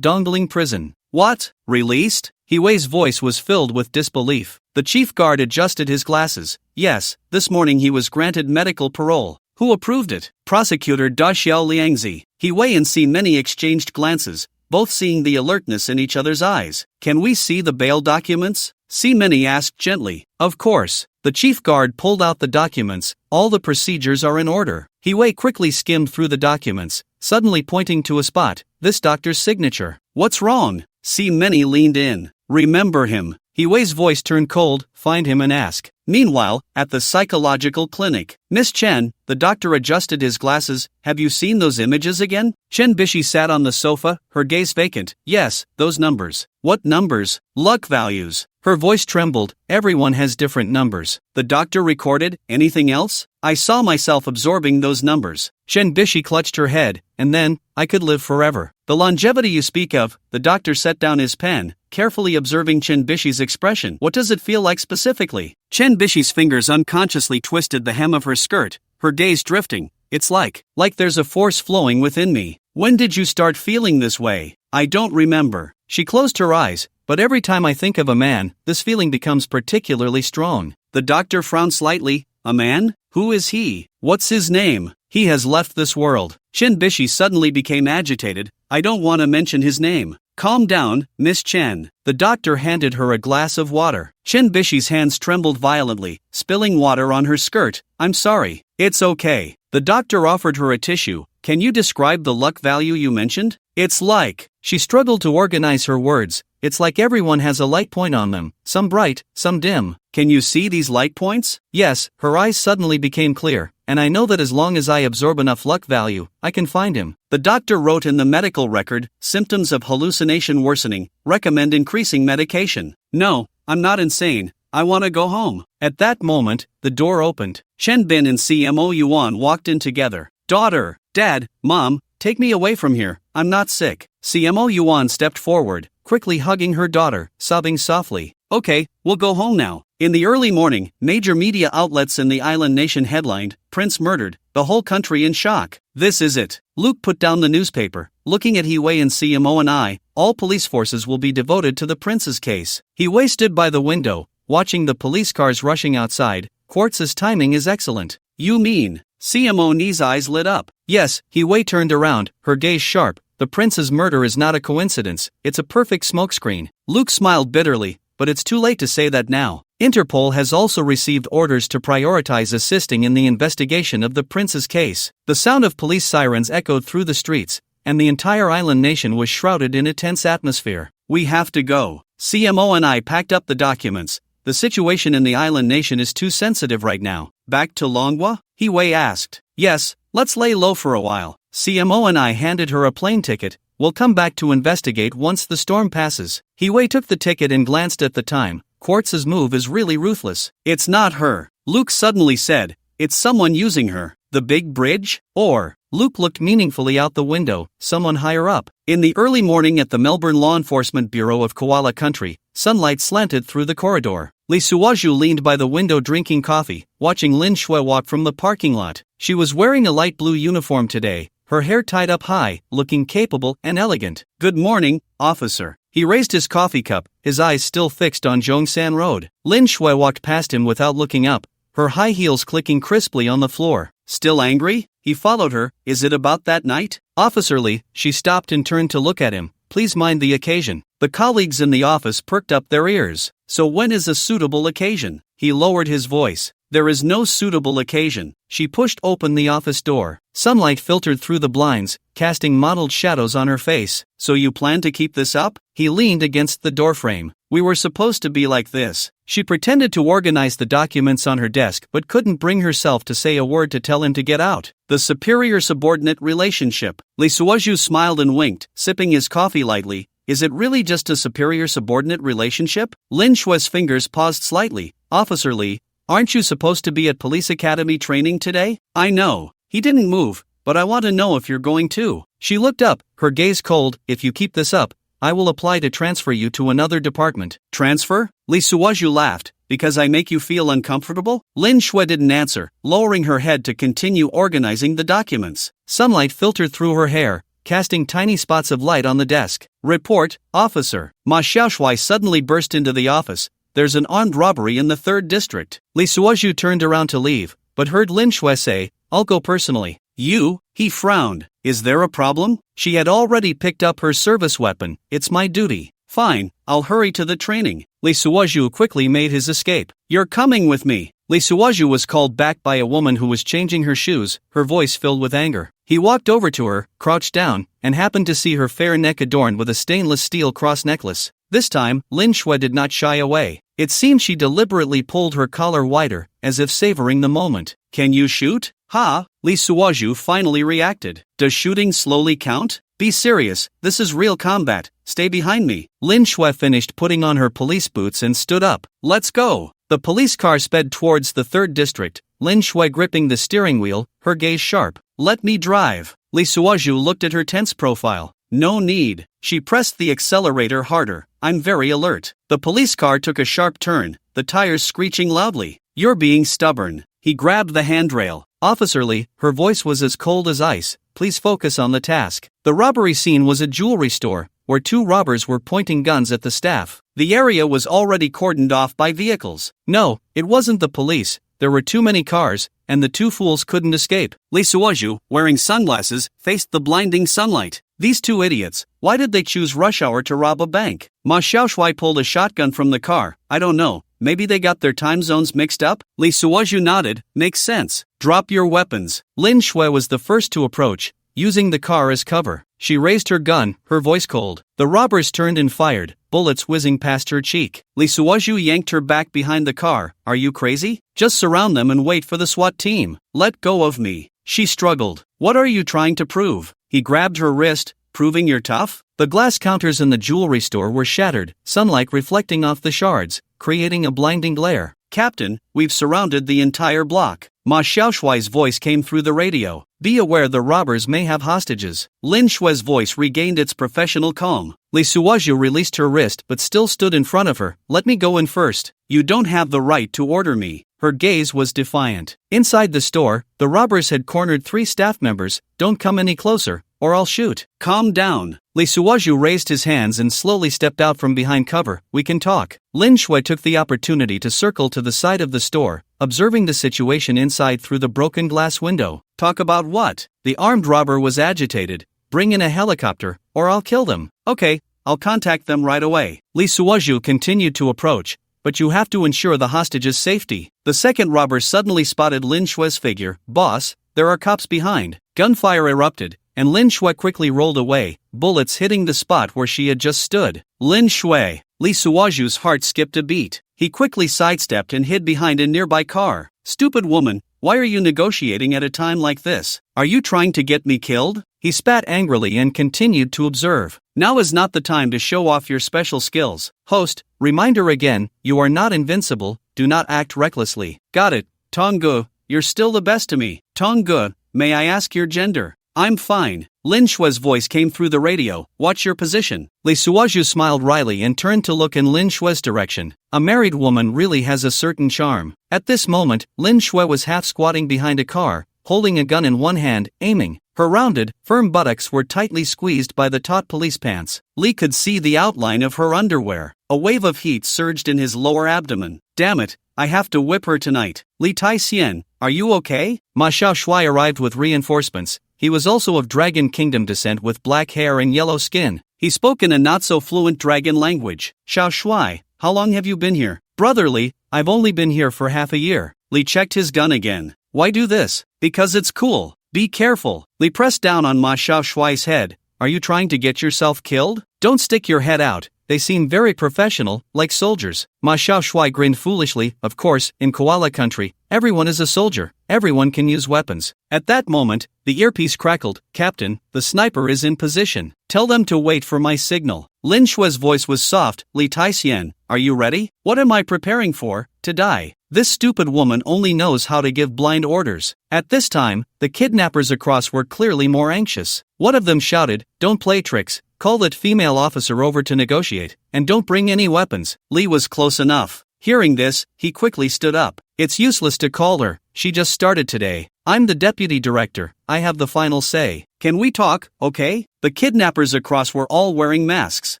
Dongling prison. What? Released? Hiwei's voice was filled with disbelief. The chief guard adjusted his glasses. Yes, this morning he was granted medical parole. Who approved it? Prosecutor Da Xiao Liangzi. Hiwei and Seemany exchanged glances, both seeing the alertness in each other's eyes. Can we see the bail documents? Seemany asked gently. Of course. The chief guard pulled out the documents. All the procedures are in order. Hiwei quickly skimmed through the documents, suddenly pointing to a spot. This doctor's signature. What's wrong? Seemany leaned in. Remember him. Hiwei's voice turned cold. Find him and ask. Meanwhile, at the psychological clinic, Miss Chen, the doctor adjusted his glasses. Have you seen those images again? Chen Bishi sat on the sofa, her gaze vacant. Yes, those numbers. What numbers? Luck values. Her voice trembled. Everyone has different numbers. The doctor recorded. Anything else? I saw myself absorbing those numbers. Chen Bishi clutched her head, and then, I could live forever. The longevity you speak of, the doctor set down his pen, carefully observing Chen Bishi's expression. What does it feel like specifically? Chen Bishi's fingers unconsciously twisted the hem of her skirt, her gaze drifting. It's like there's a force flowing within me. When did you start feeling this way? I don't remember. She closed her eyes, but every time I think of a man, this feeling becomes particularly strong. The doctor frowned slightly. A man? Who is he? What's his name? He has left this world. Chen Bishi suddenly became agitated. I don't want to mention his name. Calm down, Miss Chen. The doctor handed her a glass of water. Chen Bishi's hands trembled violently, spilling water on her skirt. I'm sorry. It's okay. The doctor offered her a tissue. Can you describe the luck value you mentioned? It's like. She struggled to organize her words. It's like everyone has a light point on them, some bright, some dim. Can you see these light points? Yes, her eyes suddenly became clear, and I know that as long as I absorb enough luck value, I can find him. The doctor wrote in the medical record, symptoms of hallucination worsening, recommend increasing medication. No, I'm not insane. I want to go home. At that moment, the door opened. Chen Bin and CMO Yuan walked in together. Daughter, Dad, Mom, take me away from here. I'm not sick. CMO Yuan stepped forward, quickly hugging her daughter, sobbing softly. Okay, we'll go home now. In the early morning, major media outlets in the island nation headlined, Prince murdered, the whole country in shock. This is it. Luke put down the newspaper. Looking at Hiwei and CMO and I, all police forces will be devoted to the prince's case. Hiwei stood by the window, watching the police cars rushing outside. Quartz's timing is excellent. You mean? CMO Ni's eyes lit up. Yes, Hiwei turned around, her gaze sharp. The prince's murder is not a coincidence, it's a perfect smokescreen. Luke smiled bitterly, but it's too late to say that now. Interpol has also received orders to prioritize assisting in the investigation of the prince's case. The sound of police sirens echoed through the streets, and the entire island nation was shrouded in a tense atmosphere. We have to go. CMO and I packed up the documents. The situation in the island nation is too sensitive right now. Back to Longwa? Hiwei asked. Yes, Let's lay low for a while. CMO and I handed her a plane ticket. We'll come back to investigate once the storm passes. He took the ticket and glanced at the time. Quartz's move is really ruthless. It's not her, Luke suddenly said. It's someone using her. The big bridge? Or? Luke looked meaningfully out the window. Someone higher up. In the early morning at the Melbourne Law Enforcement Bureau of Koala Country, sunlight slanted through the corridor. Lee Suwaju leaned by the window drinking coffee, watching Lin Shui walk from the parking lot. She was wearing a light blue uniform today, her hair tied up high, looking capable and elegant. Good morning, officer. He raised his coffee cup, his eyes still fixed on Zhongshan Road. Lin Shui walked past him without looking up, her high heels clicking crisply on the floor. Still angry? He followed her. Is it about that night? Officer Lee, she stopped and turned to look at him. Please mind the occasion. The colleagues in the office perked up their ears. So when is a suitable occasion? He lowered his voice. There is no suitable occasion. She pushed open the office door. Sunlight filtered through the blinds, casting mottled shadows on her face. So you plan to keep this up? He leaned against the doorframe. We were supposed to be like this. She pretended to organize the documents on her desk but couldn't bring herself to say a word to tell him to get out. The superior-subordinate relationship. Lee Suwaju smiled and winked, sipping his coffee lightly. Is it really just a superior-subordinate relationship? Lin Shui's fingers paused slightly. Officer Lee, aren't you supposed to be at police academy training today? I know. He didn't move, but I want to know if you're going too. She looked up, her gaze cold. If you keep this up, I will apply to transfer you to another department. Transfer? Lee Suwaju laughed. Because I make you feel uncomfortable? Lin Shui didn't answer, lowering her head to continue organizing the documents. Sunlight filtered through her hair, casting tiny spots of light on the desk. Report, officer. Ma Xiaoshui suddenly burst into the office. There's an armed robbery in the 3rd district. Lee Suwaju turned around to leave, but heard Lin Shui say, I'll go personally. You? He frowned. Is there a problem? She had already picked up her service weapon. It's my duty. Fine, I'll hurry to the training. Lee Suwaju quickly made his escape. You're coming with me. Lee Suwaju was called back by a woman who was changing her shoes, her voice filled with anger. He walked over to her, crouched down, and happened to see her fair neck adorned with a stainless steel cross necklace. This time, Lin Shui did not shy away. It seemed she deliberately pulled her collar wider, as if savoring the moment. Can you shoot? Ha! Lee Suwaju finally reacted. Does shooting slowly count? Be serious, this is real combat. Stay behind me. Lin Shui finished putting on her police boots and stood up. Let's go. The police car sped towards the 3rd district, Lin Shui gripping the steering wheel, her gaze sharp. Let me drive. Lee Suwaju looked at her tense profile. No need. She pressed the accelerator harder. I'm very alert. The police car took a sharp turn, the tires screeching loudly. You're being stubborn. He grabbed the handrail. Officer Lee, her voice was as cold as ice. Please focus on the task. The robbery scene was a jewelry store, where 2 robbers were pointing guns at the staff. The area was already cordoned off by vehicles. No, it wasn't the police. There were too many cars, and the 2 fools couldn't escape. Lee Suwaju, wearing sunglasses, faced the blinding sunlight. These 2 idiots, why did they choose rush hour to rob a bank? Ma Xiaoshui pulled a shotgun from the car. I don't know. Maybe they got their time zones mixed up? Lee Suwaju nodded. Makes sense. Drop your weapons. Lin Shui was the first to approach, using the car as cover. She raised her gun, her voice cold. The robbers turned and fired, bullets whizzing past her cheek. Lee Suwaju yanked her back behind the car. Are you crazy? Just surround them and wait for the SWAT team. Let go of me. She struggled. What are you trying to prove? He grabbed her wrist. Proving you're tough? The glass counters in the jewelry store were shattered, sunlight reflecting off the shards, creating a blinding glare. Captain, we've surrounded the entire block. Ma Xiaoshui's voice came through the radio. Be aware the robbers may have hostages. Lin Shui's voice regained its professional calm. Lee Suwaju released her wrist but still stood in front of her. Let me go in first. You don't have the right to order me. Her gaze was defiant. Inside the store, the robbers had cornered 3 staff members. Don't come any closer, or I'll shoot. Calm down. Lee Suwaju raised his hands and slowly stepped out from behind cover. We can talk. Lin Shui took the opportunity to circle to the side of the store, observing the situation inside through the broken glass window. Talk about what? The armed robber was agitated. Bring in a helicopter, or I'll kill them. Okay, I'll contact them right away. Lee Suwaju continued to approach. But you have to ensure the hostage's safety. The second robber suddenly spotted Lin Shui's figure. Boss, there are cops behind. Gunfire erupted, and Lin Shui quickly rolled away, bullets hitting the spot where she had just stood. Lin Shui. Lee Suwaju's heart skipped a beat. He quickly sidestepped and hid behind a nearby car. Stupid woman, why are you negotiating at a time like this? Are you trying to get me killed? He spat angrily and continued to observe. Now is not the time to show off your special skills. Host, reminder again, you are not invincible, do not act recklessly. Got it, Tonggu, you're still the best to me. Tonggu, may I ask your gender? I'm fine. Lin Shue's voice came through the radio. Watch your position. Li Suozhu smiled wryly and turned to look in Lin Shue's direction. A married woman really has a certain charm. At this moment, Lin Shue was half squatting behind a car, holding a gun in one hand, aiming. Her rounded, firm buttocks were tightly squeezed by the taut police pants. Li could see the outline of her underwear. A wave of heat surged in his lower abdomen. Damn it, I have to whip her tonight. Li Taixian, are you okay? Ma Xiaoshui arrived with reinforcements. He was also of Dragon Kingdom descent with black hair and yellow skin. He spoke in a not-so-fluent dragon language. Xiaoshui, how long have you been here? Brotherly, I've only been here for half a year. Li checked his gun again. Why do this? Because it's cool. Be careful. Li pressed down on Ma Xiaoshui's head. Are you trying to get yourself killed? Don't stick your head out. They seem very professional, like soldiers. Ma Xiaoshui grinned foolishly. Of course, in Koala Country, everyone is a soldier. Everyone can use weapons. At that moment, the earpiece crackled. Captain, the sniper is in position. Tell them to wait for my signal. Lin Shue's voice was soft. Li Taixian, are you ready? What am I preparing for? To die. This stupid woman only knows how to give blind orders. At this time, the kidnappers across were clearly more anxious. One of them shouted, don't play tricks. Call that female officer over to negotiate, and don't bring any weapons. Li was close enough. Hearing this, he quickly stood up. It's useless to call her, she just started today. I'm the deputy director, I have the final say. Can we talk, okay? The kidnappers across were all wearing masks.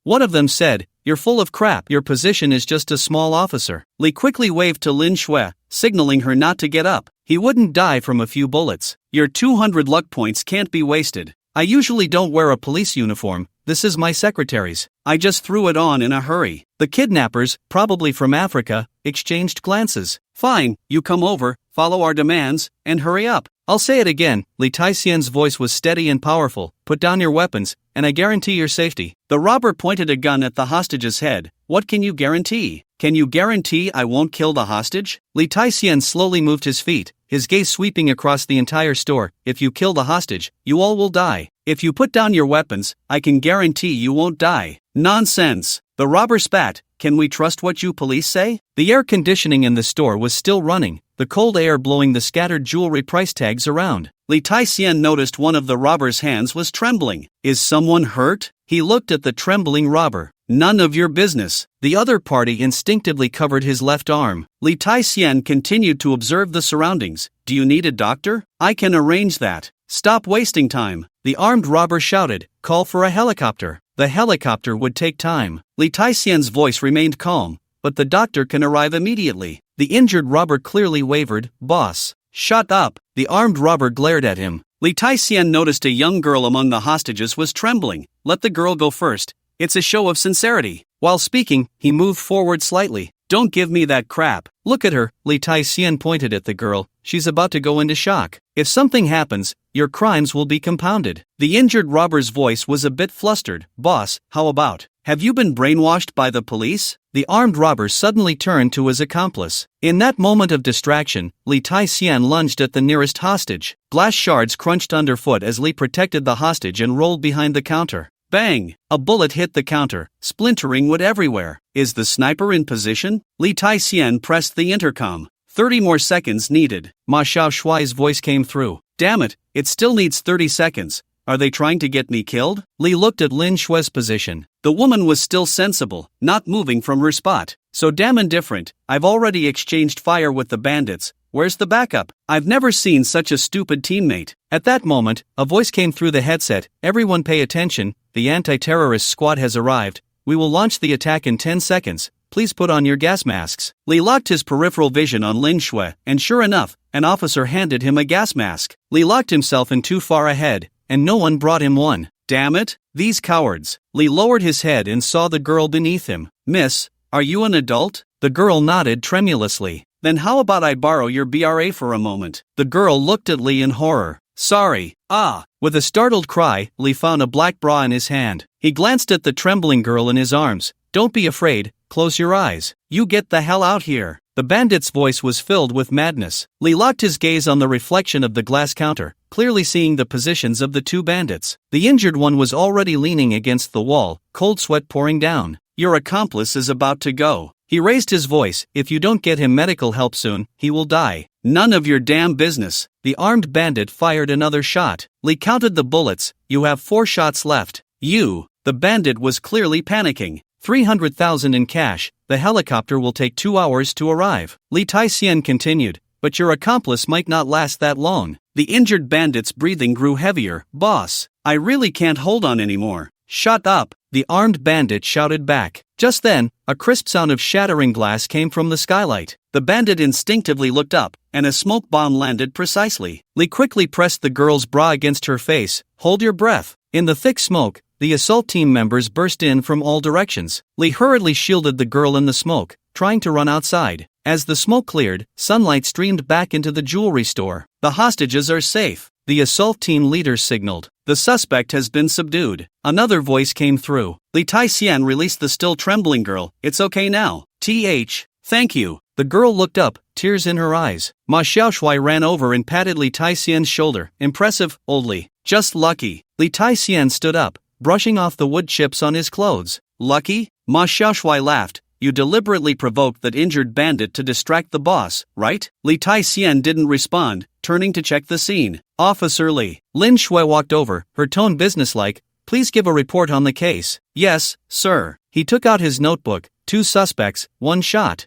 One of them said, you're full of crap, your position is just a small officer. Li quickly waved to Lin Shue, signaling her not to get up. He wouldn't die from a few bullets. Your 200 luck points can't be wasted. I usually don't wear a police uniform. This is my secretary's. I just threw it on in a hurry. The kidnappers, probably from Africa, exchanged glances. Fine, you come over, follow our demands, and hurry up. I'll say it again. Li Taixian's voice was steady and powerful. Put down your weapons, and I guarantee your safety. The robber pointed a gun at the hostage's head. What can you guarantee? Can you guarantee I won't kill the hostage? Li Taixian slowly moved his feet, his gaze sweeping across the entire store. If you kill the hostage, you all will die. If you put down your weapons, I can guarantee you won't die. Nonsense. The robber spat. Can we trust what you police say? The air conditioning in the store was still running, the cold air blowing the scattered jewelry price tags around. Li Taixian noticed one of the robber's hands was trembling. Is someone hurt? He looked at the trembling robber. None of your business. The other party instinctively covered his left arm. Li Taixian continued to observe the surroundings. Do you need a doctor? I can arrange that. Stop wasting time. The armed robber shouted, call for a helicopter. The helicopter would take time. Li Taixian's voice remained calm, but the doctor can arrive immediately. The injured robber clearly wavered. Boss. Shut up. The armed robber glared at him. Li Taixian noticed a young girl among the hostages was trembling. Let the girl go first. It's a show of sincerity. While speaking, he moved forward slightly. Don't give me that crap. Look at her. Li Taixian pointed at the girl. She's about to go into shock. If something happens, your crimes will be compounded. The injured robber's voice was a bit flustered. Boss, how about? Have you been brainwashed by the police? The armed robber suddenly turned to his accomplice. In that moment of distraction, Li Taixian lunged at the nearest hostage. Glass shards crunched underfoot as Li protected the hostage and rolled behind the counter. Bang! A bullet hit the counter, splintering wood everywhere. Is the sniper in position? Li Taixian pressed the intercom. 30 more seconds needed. Ma Xiaoshui's voice came through. Damn it, it still needs 30 seconds. Are they trying to get me killed? Li looked at Lin Shue's position. The woman was still sensible, not moving from her spot. So damn indifferent. I've already exchanged fire with the bandits. Where's the backup? I've never seen such a stupid teammate. At that moment, a voice came through the headset. Everyone pay attention. The anti-terrorist squad has arrived. We will launch the attack in 10 seconds. Please put on your gas masks. Li locked his peripheral vision on Lin Shue, and sure enough, an officer handed him a gas mask. Li locked himself in too far ahead, and no one brought him one. Damn it, these cowards. Li lowered his head and saw the girl beneath him. Miss, are you an adult? The girl nodded tremulously. Then how about I borrow your BRA for a moment? The girl looked at Li in horror. Sorry. With a startled cry, Li found a black bra in his hand. He glanced at the trembling girl in his arms. Don't be afraid, close your eyes. You get the hell out here. The bandit's voice was filled with madness. Lee locked his gaze on the reflection of the glass counter, clearly seeing the positions of the two bandits. The injured one was already leaning against the wall, cold sweat pouring down. Your accomplice is about to go. He raised his voice. If you don't get him medical help soon, he will die. None of your damn business. The armed bandit fired another shot. Lee counted the bullets. You have 4 shots left. The bandit was clearly panicking. 300,000 in cash. The helicopter will take 2 hours to arrive. Lee Tai-hsien continued, but your accomplice might not last that long. The injured bandit's breathing grew heavier. Boss, I really can't hold on anymore. Shut up, the armed bandit shouted back. Just then, a crisp sound of shattering glass came from the skylight. The bandit instinctively looked up, and a smoke bomb landed precisely. Lee quickly pressed the girl's bra against her face. Hold your breath. In the thick smoke, the assault team members burst in from all directions. Lee hurriedly shielded the girl in the smoke, trying to run outside. As the smoke cleared, sunlight streamed back into the jewelry store. The hostages are safe, the assault team leader signaled. The suspect has been subdued. Another voice came through. Lee Tai-hsien released the still trembling girl. It's okay now. Thank you. The girl looked up, tears in her eyes. Ma Xiaoshui ran over and patted Lee Tai-hsien's shoulder. Impressive, old Lee. Just lucky. Lee Tai-hsien stood up, brushing off the wood chips on his clothes. Lucky? Ma Xiaoshui laughed. You deliberately provoked that injured bandit to distract the boss, right? Lee Tai-hsien didn't respond, turning to check the scene. Officer Lee. Lin Shui walked over, her tone businesslike. Please give a report on the case. Yes, sir. He took out his notebook. 2 suspects, 1 shot.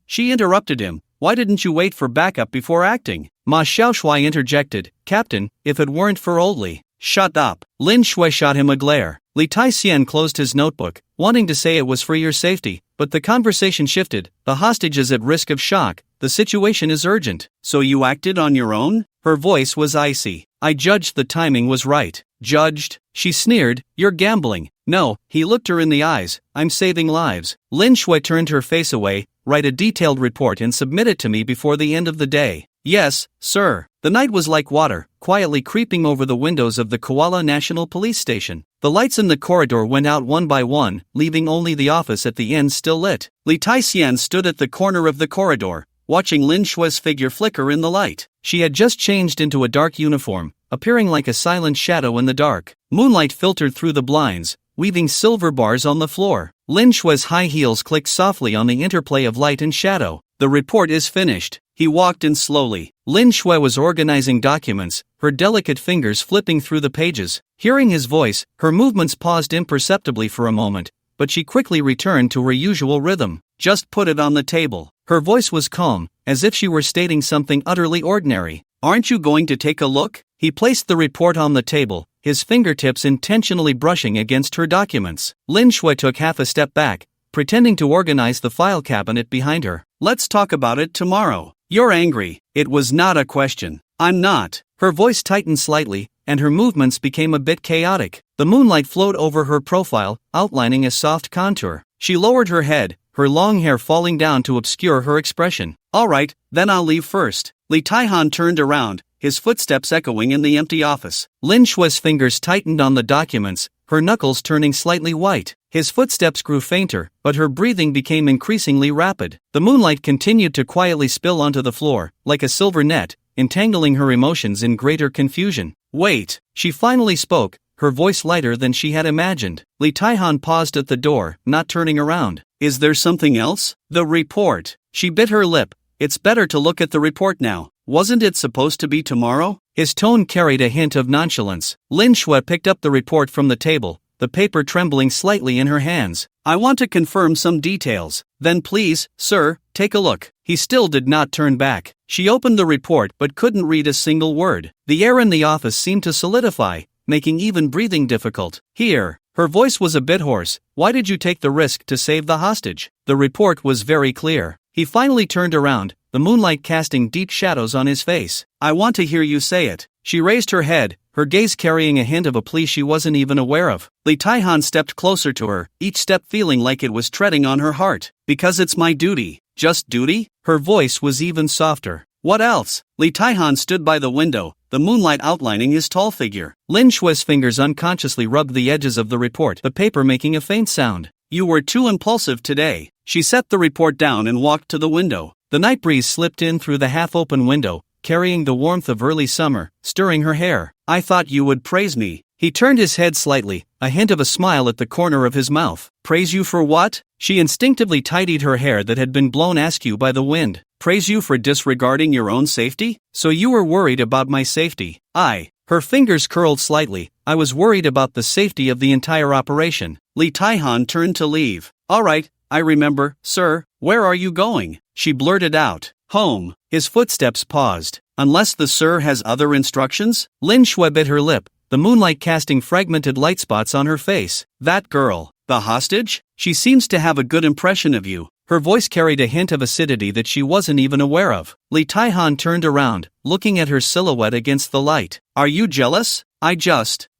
She interrupted him. Why didn't you wait for backup before acting? Ma Xiaoshui interjected. Captain, if it weren't for old Lee. Shut up. Lin Shui shot him a glare. Lee Tai-hsien closed his notebook, wanting to say it was for your safety, but the conversation shifted. The hostage is at risk of shock. The situation is urgent. So you acted on your own? Her voice was icy. I judged the timing was right. Judged? She sneered. You're gambling. No, he looked her in the eyes. I'm saving lives. Lin Shui turned her face away. Write a detailed report and submit it to me before the end of the day. Yes, sir. The night was like water, quietly creeping over the windows of the Koala National Police Station. The lights in the corridor went out one by one, leaving only the office at the end still lit. Lee Tai-hsien stood at the corner of the corridor, watching Lin Shui's figure flicker in the light. She had just changed into a dark uniform, appearing like a silent shadow in the dark. Moonlight filtered through the blinds, weaving silver bars on the floor. Lin Shui's high heels clicked softly on the interplay of light and shadow. The report is finished. He walked in slowly. Lin Shui was organizing documents, her delicate fingers flipping through the pages. Hearing his voice, her movements paused imperceptibly for a moment, but she quickly returned to her usual rhythm. Just put it on the table. Her voice was calm, as if she were stating something utterly ordinary. Aren't you going to take a look? He placed the report on the table, his fingertips intentionally brushing against her documents. Lin Shui took half a step back, pretending to organize the file cabinet behind her. Let's talk about it tomorrow. You're angry. It was not a question. I'm not. Her voice tightened slightly, and her movements became a bit chaotic. The moonlight flowed over her profile, outlining a soft contour. She lowered her head, her long hair falling down to obscure her expression. All right, then I'll leave first. Lee Tai-han turned around, his footsteps echoing in the empty office. Lin Shui's fingers tightened on the documents, her knuckles turning slightly white. His footsteps grew fainter, but her breathing became increasingly rapid. The moonlight continued to quietly spill onto the floor, like a silver net, entangling her emotions in greater confusion. Wait, she finally spoke, her voice lighter than she had imagined. Lee Tai-han paused at the door, not turning around. Is there something else? The report. She bit her lip. It's better to look at the report now. Wasn't it supposed to be tomorrow? His tone carried a hint of nonchalance. Lin Shui picked up the report from the table, the paper trembling slightly in her hands. I want to confirm some details. Then please, sir, take a look. He still did not turn back. She opened the report but couldn't read a single word. The air in the office seemed to solidify, making even breathing difficult. Here. Her voice was a bit hoarse. Why did you take the risk to save the hostage? The report was very clear. He finally turned around, the moonlight casting deep shadows on his face. I want to hear you say it. She raised her head, her gaze carrying a hint of a plea she wasn't even aware of. Lee Tai-han stepped closer to her, each step feeling like it was treading on her heart. Because it's my duty. Just duty? Her voice was even softer. What else? Lee Tai-han stood by the window, the moonlight outlining his tall figure. Lin Shui's fingers unconsciously rubbed the edges of the report, the paper making a faint sound. You were too impulsive today. She set the report down and walked to the window. The night breeze slipped in through the half-open window, carrying the warmth of early summer, stirring her hair. I thought you would praise me. He turned his head slightly, a hint of a smile at the corner of his mouth. Praise you for what? She instinctively tidied her hair that had been blown askew by the wind. Praise you for disregarding your own safety? So you were worried about my safety? Her fingers curled slightly. I was worried about the safety of the entire operation. Lee Tai-han turned to leave. All right, I remember, sir. Where are you going? She blurted out. Home. His footsteps paused. Unless the sir has other instructions? Lin Shui bit her lip, the moonlight casting fragmented light spots on her face. That girl, the hostage? She seems to have a good impression of you. Her voice carried a hint of acidity that she wasn't even aware of. Lee Tai-han turned around, looking at her silhouette against the light. Are you jealous?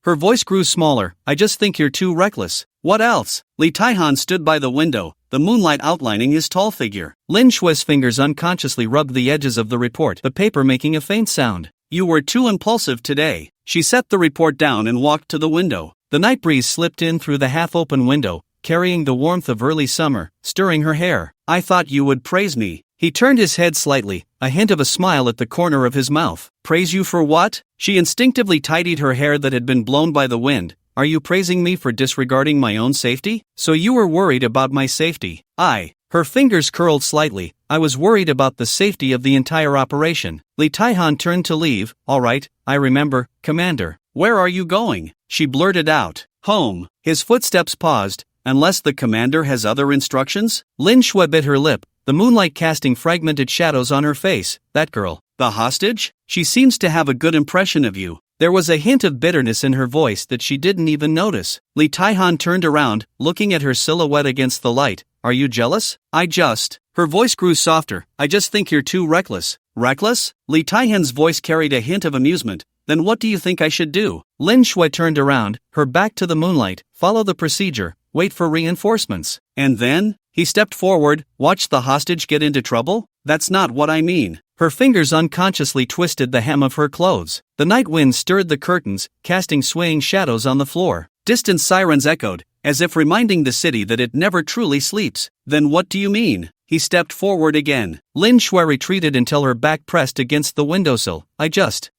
Her voice grew smaller. I just think you're too reckless. What else? Lee Tai-han stood by the window, the moonlight outlining his tall figure. Lin Shui's fingers unconsciously rubbed the edges of the report, the paper making a faint sound. You were too impulsive today. She set the report down and walked to the window. The night breeze slipped in through the half-open window, carrying the warmth of early summer, stirring her hair. I thought you would praise me. He turned his head slightly, a hint of a smile at the corner of his mouth. Praise you for what? She instinctively tidied her hair that had been blown by the wind. Are you praising me for disregarding my own safety? So you were worried about my safety? Her fingers curled slightly. I was worried about the safety of the entire operation. Lee Tai-han turned to leave. All right, I remember, Commander. Where are you going? She blurted out. Home. His footsteps paused. Unless the commander has other instructions? Lin Shui bit her lip, the moonlight casting fragmented shadows on her face. That girl. The hostage? She seems to have a good impression of you. There was a hint of bitterness in her voice that she didn't even notice. Lee Tai-han turned around, looking at her silhouette against the light. Are you jealous? Her voice grew softer. I just think you're too reckless. Reckless? Lee Tai-han's voice carried a hint of amusement. Then what do you think I should do? Lin Shui turned around, her back to the moonlight. Follow the procedure. Wait for reinforcements. And then? He stepped forward. Watch the hostage get into trouble? That's not what I mean. Her fingers unconsciously twisted the hem of her clothes. The night wind stirred the curtains, casting swaying shadows on the floor. Distant sirens echoed, as if reminding the city that it never truly sleeps. Then what do you mean? He stepped forward again. Lin Shui retreated until her back pressed against the windowsill.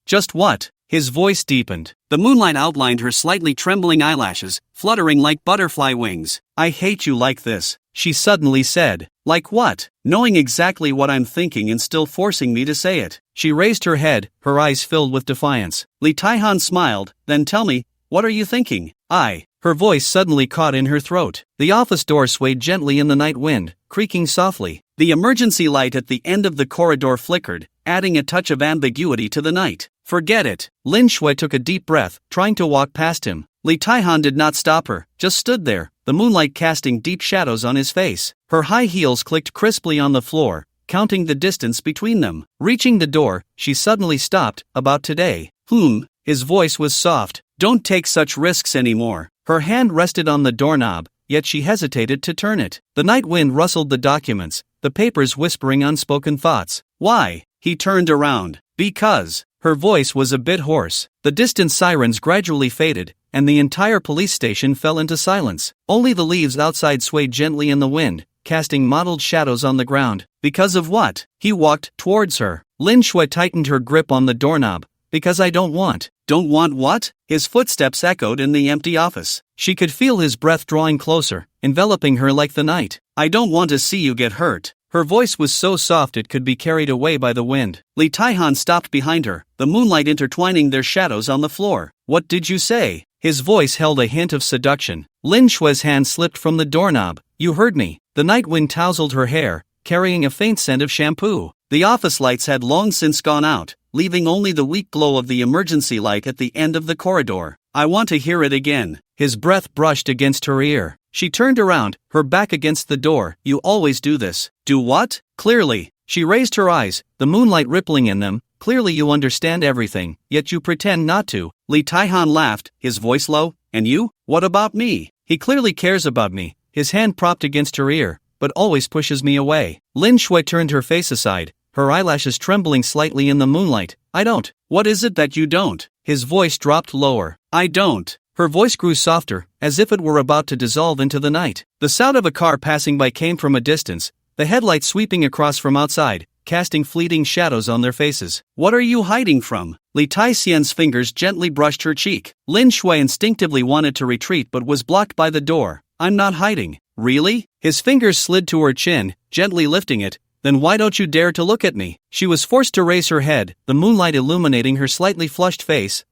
Just what? His voice deepened. The moonlight outlined her slightly trembling eyelashes, fluttering like butterfly wings. I hate you like this, she suddenly said. Like what? Knowing exactly what I'm thinking and still forcing me to say it. She raised her head, her eyes filled with defiance. Lee Tai-han smiled. Then tell me, what are you thinking? Her voice suddenly caught in her throat. The office door swayed gently in the night wind, creaking softly. The emergency light at the end of the corridor flickered, adding a touch of ambiguity to the night. Forget it. Lin Shui took a deep breath, trying to walk past him. Lee Tai-han did not stop her, just stood there, the moonlight casting deep shadows on his face. Her high heels clicked crisply on the floor, counting the distance between them. Reaching the door, she suddenly stopped. About today. His voice was soft. Don't take such risks anymore. Her hand rested on the doorknob, yet she hesitated to turn it. The night wind rustled the documents, the papers whispering unspoken thoughts. Why? He turned around. Because. Her voice was a bit hoarse. The distant sirens gradually faded, and the entire police station fell into silence. Only the leaves outside swayed gently in the wind, casting mottled shadows on the ground. Because of what? He walked towards her. Lin Shui tightened her grip on the doorknob. Because I don't want. Don't want what? His footsteps echoed in the empty office. She could feel his breath drawing closer, enveloping her like the night. I don't want to see you get hurt. Her voice was so soft it could be carried away by the wind. Lee Tai-han stopped behind her, the moonlight intertwining their shadows on the floor. What did you say? His voice held a hint of seduction. Lin Shui's hand slipped from the doorknob. You heard me. The night wind tousled her hair, carrying a faint scent of shampoo. The office lights had long since gone out, leaving only the weak glow of the emergency light at the end of the corridor. I want to hear it again. His breath brushed against her ear. She turned around, her back against the door. You always do this. Do what? Clearly. She raised her eyes, the moonlight rippling in them. Clearly you understand everything, yet you pretend not to. Lee Tai-han laughed, his voice low. And you? What about me? He clearly cares about me. His hand propped against her ear, but always pushes me away. Lin Shui turned her face aside, her eyelashes trembling slightly in the moonlight. I don't. What is it that you don't? His voice dropped lower. I don't. Her voice grew softer, as if it were about to dissolve into the night. The sound of a car passing by came from a distance, the headlights sweeping across from outside, casting fleeting shadows on their faces. What are you hiding from? Li Taixian's fingers gently brushed her cheek. Lin Shui instinctively wanted to retreat but was blocked by the door. I'm not hiding. Really? His fingers slid to her chin, gently lifting it. Then why don't you dare to look at me? She was forced to raise her head, the moonlight illuminating her slightly flushed face.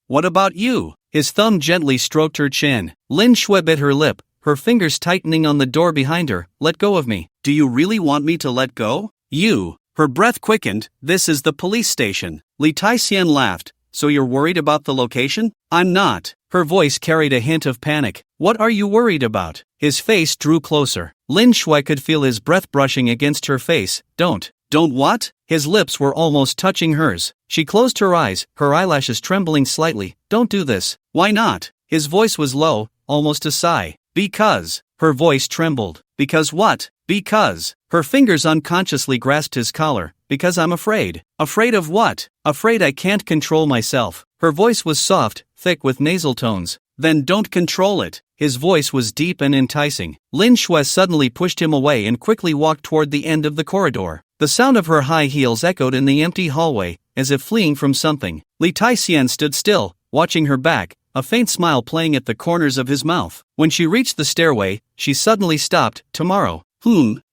What about you? His thumb gently stroked her chin. Lin Shui bit her lip, her fingers tightening on the door behind her. Let go of me. Do you really want me to let go? You. Her breath quickened. This is the police station. Li Taixian laughed. So you're worried about the location? I'm not. Her voice carried a hint of panic. What are you worried about? His face drew closer. Lin Shui could feel his breath brushing against her face. Don't what? His lips were almost touching hers. She closed her eyes, her eyelashes trembling slightly. Don't do this. Why not? His voice was low, almost a sigh. Because. Her voice trembled. Because what? Because. Her fingers unconsciously grasped his collar. Because I'm afraid. Afraid of what? Afraid I can't control myself. Her voice was soft, thick with nasal tones. Then don't control it. His voice was deep and enticing. Lin Shui suddenly pushed him away and quickly walked toward the end of the corridor. The sound of her high heels echoed in the empty hallway, as if fleeing from something. Li Taixian stood still, watching her back, a faint smile playing at the corners of his mouth. When she reached the stairway, she suddenly stopped. Tomorrow.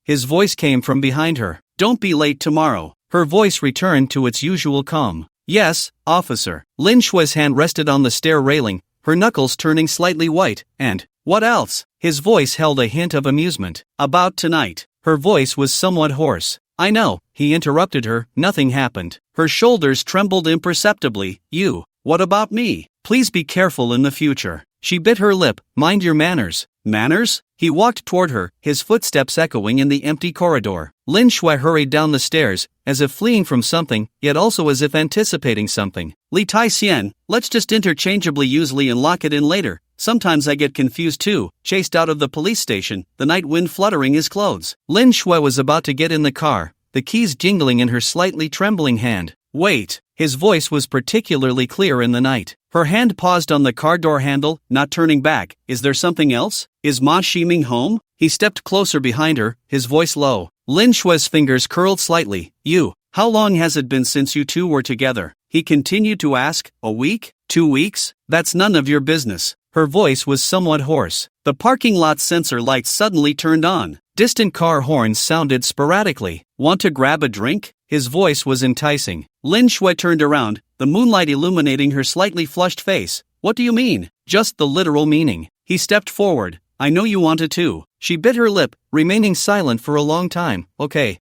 His voice came from behind her. Don't be late tomorrow. Her voice returned to its usual calm. Yes, officer. Lin Shui's hand rested on the stair railing, her knuckles turning slightly white. And what else? His voice held a hint of amusement. About tonight. Her voice was somewhat hoarse. I know, he interrupted her. Nothing happened. Her shoulders trembled imperceptibly. You. What about me? Please be careful in the future. She bit her lip. Mind your manners. Manners? He walked toward her, his footsteps echoing in the empty corridor. Lin Shui hurried down the stairs, as if fleeing from something, yet also as if anticipating something. Li Taixian, let's just interchangeably use Li and lock it in later. Sometimes I get confused too. Chased out of the police station, the night wind fluttering his clothes. Lin Shui was about to get in the car, the keys jingling in her slightly trembling hand. Wait. His voice was particularly clear in the night. Her hand paused on the car door handle, not turning back. Is there something else? Is Ma Shiming home? He stepped closer behind her, his voice low. Lin Shui's fingers curled slightly. You. How long has it been since you two were together? He continued to ask. A week? 2 weeks? That's none of your business. Her voice was somewhat hoarse. The parking lot sensor lights suddenly turned on. Distant car horns sounded sporadically. Want to grab a drink? His voice was enticing. Lin Shui turned around, the moonlight illuminating her slightly flushed face. What do you mean? Just the literal meaning. He stepped forward. I know you wanted to. She bit her lip, remaining silent for a long time. Okay.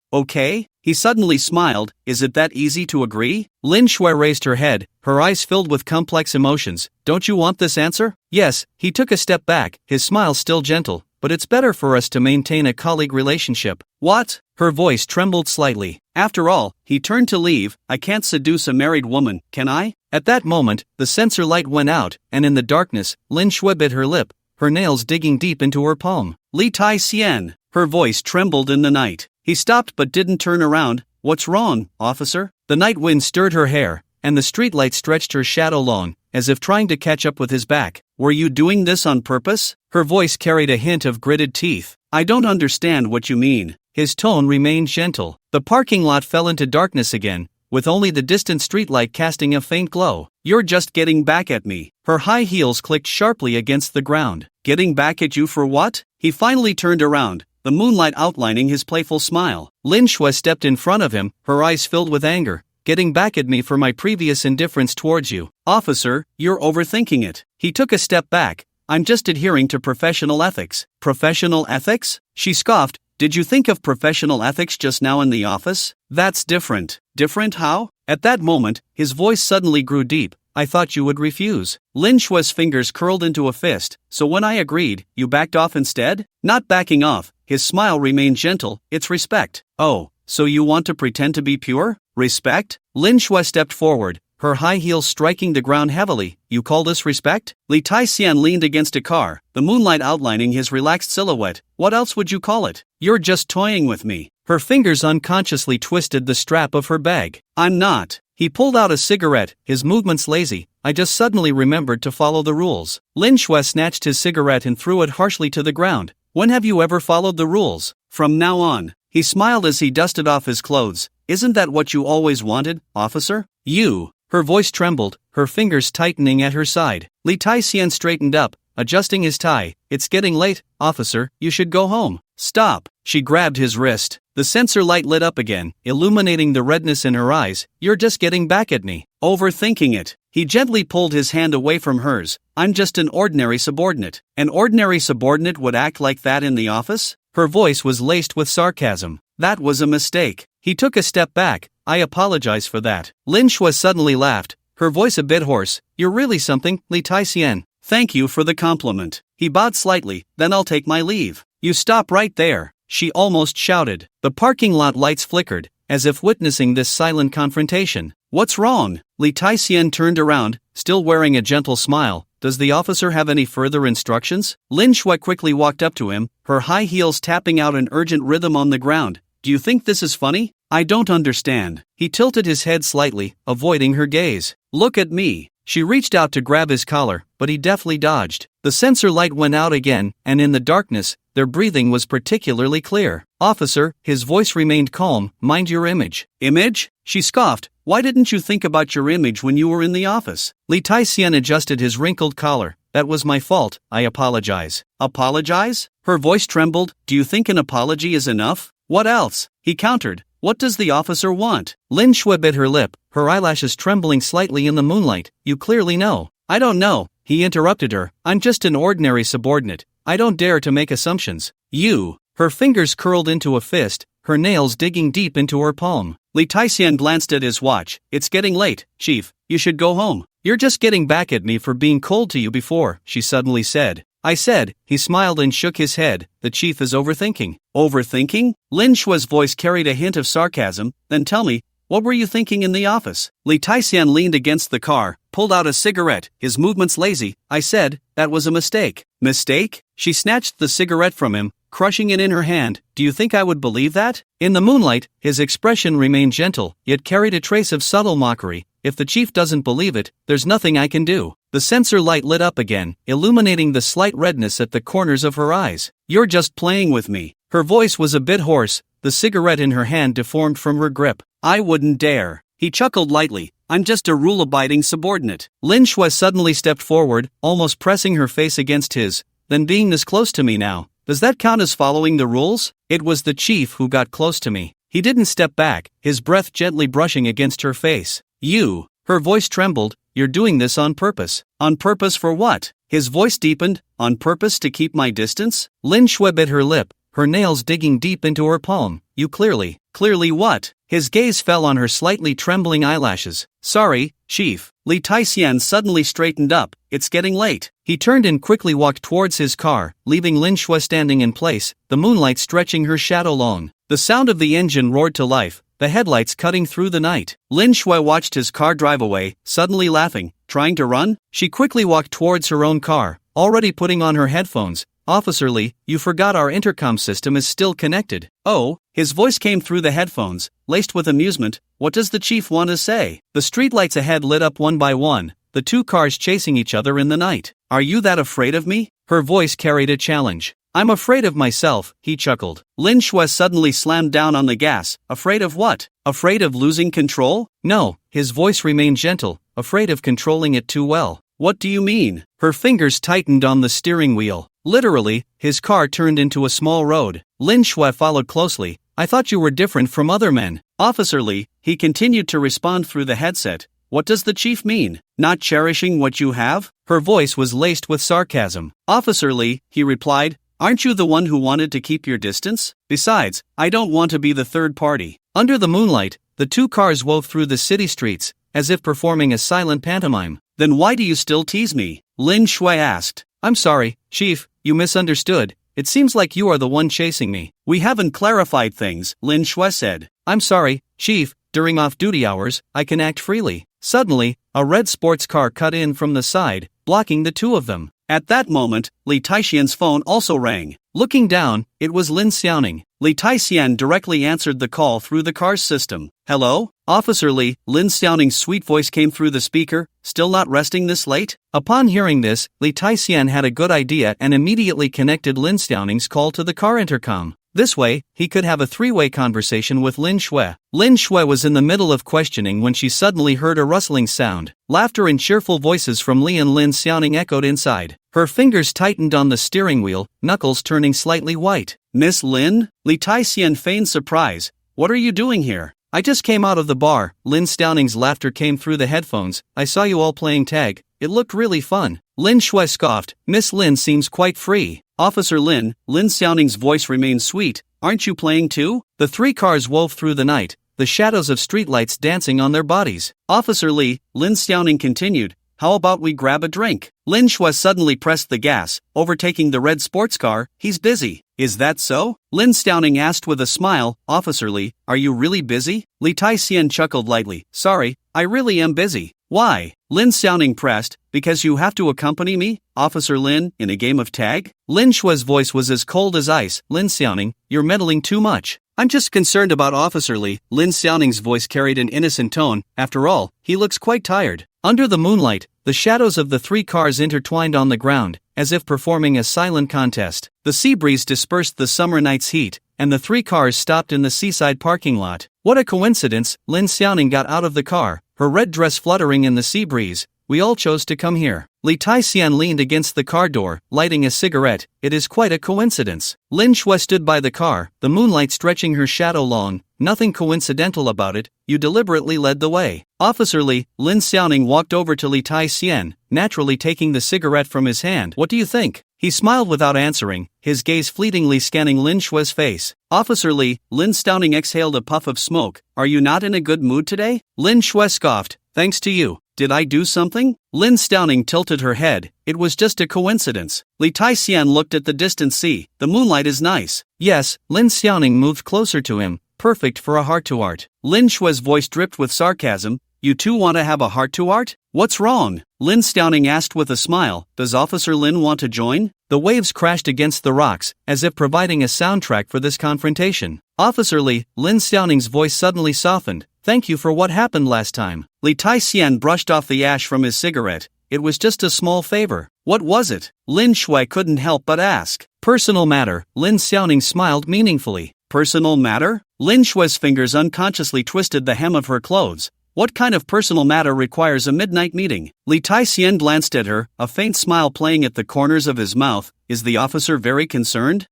He suddenly smiled. Is it that easy to agree? Lin Shui raised her head, her eyes filled with complex emotions. Don't you want this answer? Yes. He took a step back, his smile still gentle. But it's better for us to maintain a colleague relationship. What? Her voice trembled slightly. After all, he turned to leave. I can't seduce a married woman, can I? At that moment, the sensor light went out, and in the darkness, Lin Shui bit her lip, her nails digging deep into her palm. Li Taixian. Her voice trembled in the night. He stopped but didn't turn around. What's wrong, officer? The night wind stirred her hair, and the streetlight stretched her shadow long, as if trying to catch up with his back. Were you doing this on purpose? Her voice carried a hint of gritted teeth. I don't understand what you mean. His tone remained gentle. The parking lot fell into darkness again, with only the distant streetlight casting a faint glow. You're just getting back at me. Her high heels clicked sharply against the ground. Getting back at you for what? He finally turned around, the moonlight outlining his playful smile. Lin Shui stepped in front of him, her eyes filled with anger. Getting back at me for my previous indifference towards you. Officer, you're overthinking it. He took a step back. I'm just adhering to professional ethics. Professional ethics? She scoffed. Did you think of professional ethics just now in the office? That's different. Different how? At that moment, his voice suddenly grew deep. I thought you would refuse. Lin Shui's fingers curled into a fist. So when I agreed, you backed off instead? Not backing off. His smile remained gentle. It's respect. Oh, so you want to pretend to be pure? Respect? Lin Shui stepped forward, her high heels striking the ground heavily. You call this respect? Li Taixian leaned against a car, the moonlight outlining his relaxed silhouette. What else would you call it? You're just toying with me. Her fingers unconsciously twisted the strap of her bag. I'm not. He pulled out a cigarette, his movements lazy. I just suddenly remembered to follow the rules. Lin Shui snatched his cigarette and threw it harshly to the ground. When have you ever followed the rules? From now on. He smiled as he dusted off his clothes. Isn't that what you always wanted, officer? You. Her voice trembled, her fingers tightening at her side. Li Taixian straightened up, adjusting his tie. It's getting late, officer, you should go home. Stop. She grabbed his wrist. The sensor light lit up again, illuminating the redness in her eyes. You're just getting back at me. Overthinking it. He gently pulled his hand away from hers. I'm just an ordinary subordinate. An ordinary subordinate would act like that in the office? Her voice was laced with sarcasm. That was a mistake. He took a step back. I apologize for that. Lin Shui suddenly laughed, her voice a bit hoarse. You're really something, Li Taixian. Thank you for the compliment. He bowed slightly, then I'll take my leave. You stop right there, she almost shouted. The parking lot lights flickered, as if witnessing this silent confrontation. What's wrong? Li Taixian turned around, still wearing a gentle smile. Does the officer have any further instructions? Lin Shui quickly walked up to him, her high heels tapping out an urgent rhythm on the ground. Do you think this is funny? I don't understand. He tilted his head slightly, avoiding her gaze. Look at me. She reached out to grab his collar, but he deftly dodged. The sensor light went out again, and in the darkness, their breathing was particularly clear. Officer, his voice remained calm, mind your image. Image? She scoffed. Why didn't you think about your image when you were in the office? Li Taixian adjusted his wrinkled collar. That was my fault, I apologize. Apologize? Her voice trembled. Do you think an apology is enough? What else? He countered. What does the officer want? Lin Shui bit her lip, her eyelashes trembling slightly in the moonlight. You clearly know. I don't know, he interrupted her. I'm just an ordinary subordinate. I don't dare to make assumptions. You. Her fingers curled into a fist, her nails digging deep into her palm. Li Taixian glanced at his watch. It's getting late, Chief. You should go home. You're just getting back at me for being cold to you before, she suddenly said. I said, he smiled and shook his head. The chief is overthinking. Overthinking? Lin Shui's voice carried a hint of sarcasm. Then tell me, what were you thinking in the office? Li Taixian leaned against the car, pulled out a cigarette, his movements lazy. I said, that was a mistake. Mistake? She snatched the cigarette from him, crushing it in her hand. Do you think I would believe that? In the moonlight, his expression remained gentle, yet carried a trace of subtle mockery. If the chief doesn't believe it, there's nothing I can do. The sensor light lit up again, illuminating the slight redness at the corners of her eyes. You're just playing with me. Her voice was a bit hoarse, the cigarette in her hand deformed from her grip. I wouldn't dare. He chuckled lightly. I'm just a rule-abiding subordinate. Lin Shui suddenly stepped forward, almost pressing her face against his. Then being this close to me now, does that count as following the rules? It was the chief who got close to me. He didn't step back, his breath gently brushing against her face. You. Her voice trembled. You're doing this on purpose. On purpose for what? His voice deepened. On purpose to keep my distance? Lin Shui bit her lip, her nails digging deep into her palm. You clearly. Clearly what? His gaze fell on her slightly trembling eyelashes. Sorry, Chief. Li Taixian suddenly straightened up. It's getting late. He turned and quickly walked towards his car, leaving Lin Shui standing in place, the moonlight stretching her shadow long. The sound of the engine roared to life, the headlights cutting through the night. Lin Shui watched his car drive away, suddenly laughing. Trying to run? She quickly walked towards her own car, already putting on her headphones. Officer Li, you forgot our intercom system is still connected. Oh, his voice came through the headphones, laced with amusement. What does the chief want to say? The streetlights ahead lit up one by one, the two cars chasing each other in the night. Are you that afraid of me? Her voice carried a challenge. I'm afraid of myself, he chuckled. Lin Shui suddenly slammed down on the gas. Afraid of what? Afraid of losing control? No, his voice remained gentle, afraid of controlling it too well. What do you mean? Her fingers tightened on the steering wheel. Literally, his car turned into a small road. Lin Shui followed closely. I thought you were different from other men. Officer Li, he continued to respond through the headset. What does the chief mean? Not cherishing what you have? Her voice was laced with sarcasm. Officer Li, he replied, aren't you the one who wanted to keep your distance? Besides, I don't want to be the third party. Under the moonlight, the two cars wove through the city streets, as if performing a silent pantomime. Then why do you still tease me? Lin Shui asked. I'm sorry, Chief, you misunderstood. It seems like you are the one chasing me. We haven't clarified things, Lin Shui said. I'm sorry, Chief, during off-duty hours, I can act freely. Suddenly, a red sports car cut in from the side, blocking the two of them. At that moment, Li Taixian's phone also rang. Looking down, it was Lin Xiaoning. Li Taixian directly answered the call through the car's system. Hello? Officer Li, Lin Xiaoning's sweet voice came through the speaker. Still not resting this late? Upon hearing this, Li Taixian had a good idea and immediately connected Lin Xiaoning's call to the car intercom. This way, he could have a three-way conversation with Lin Shui. Lin Shui was in the middle of questioning when she suddenly heard a rustling sound. Laughter and cheerful voices from Li and Lin Xiaoning echoed inside. Her fingers tightened on the steering wheel, knuckles turning slightly white. Miss Lin? Li Taixian feigned surprise. What are you doing here? I just came out of the bar. Lin Xiaoning's laughter came through the headphones. I saw you all playing tag. It looked really fun. Lin Shui scoffed. Miss Lin seems quite free. Officer Lin, Lin Xiaoning's voice remained sweet. Aren't you playing too? The three cars wove through the night, the shadows of streetlights dancing on their bodies. Officer Li, Lin Xiaoning continued. How about we grab a drink? Lin Shui suddenly pressed the gas, overtaking the red sports car. He's busy. Is that so? Lin Xiaoning asked with a smile. Officer Li, are you really busy? Li Taixian chuckled lightly. Sorry, I really am busy. Why? Lin Xiaoning pressed. Because you have to accompany me, Officer Lin, in a game of tag? Lin Shui's voice was as cold as ice. Lin Xiaoning, you're meddling too much. I'm just concerned about Officer Li. Lin Xiaoning's voice carried an innocent tone. After all, he looks quite tired. Under the moonlight, the shadows of the three cars intertwined on the ground, as if performing a silent contest. The sea breeze dispersed the summer night's heat, and the three cars stopped in the seaside parking lot. What a coincidence! Lin Xiaoning got out of the car, her red dress fluttering in the sea breeze. We all chose to come here. Li Taixian leaned against the car door, lighting a cigarette. It is quite a coincidence. Lin Shui stood by the car, the moonlight stretching her shadow long. Nothing coincidental about it. You deliberately led the way. Officer Li, Lin Xiaoning walked over to Li Taixian, naturally taking the cigarette from his hand. What do you think? He smiled without answering, his gaze fleetingly scanning Lin Shui's face. Officer Li, Lin Xiaoning exhaled a puff of smoke. Are you not in a good mood today? Lin Shui scoffed. Thanks to you. Did I do something? Lin Xiaoning tilted her head. It was just a coincidence. Li Taixian looked at the distant sea. The moonlight is nice. Yes, Lin Xiaoning moved closer to him. Perfect for a heart-to-heart. Lin Shui's voice dripped with sarcasm. You two want to have a heart-to-heart? What's wrong? Lin Xiaoning asked with a smile. Does Officer Lin want to join? The waves crashed against the rocks, as if providing a soundtrack for this confrontation. Officer Li, Lin Xiaoning's voice suddenly softened. Thank you for what happened last time. Li Taixian brushed off the ash from his cigarette. It was just a small favor. What was it? Lin Shui couldn't help but ask. Personal matter. Lin Xiaoning smiled meaningfully. Personal matter? Lin Shui's fingers unconsciously twisted the hem of her clothes. What kind of personal matter requires a midnight meeting? Li Taixian glanced at her, a faint smile playing at the corners of his mouth. Is the officer very concerned?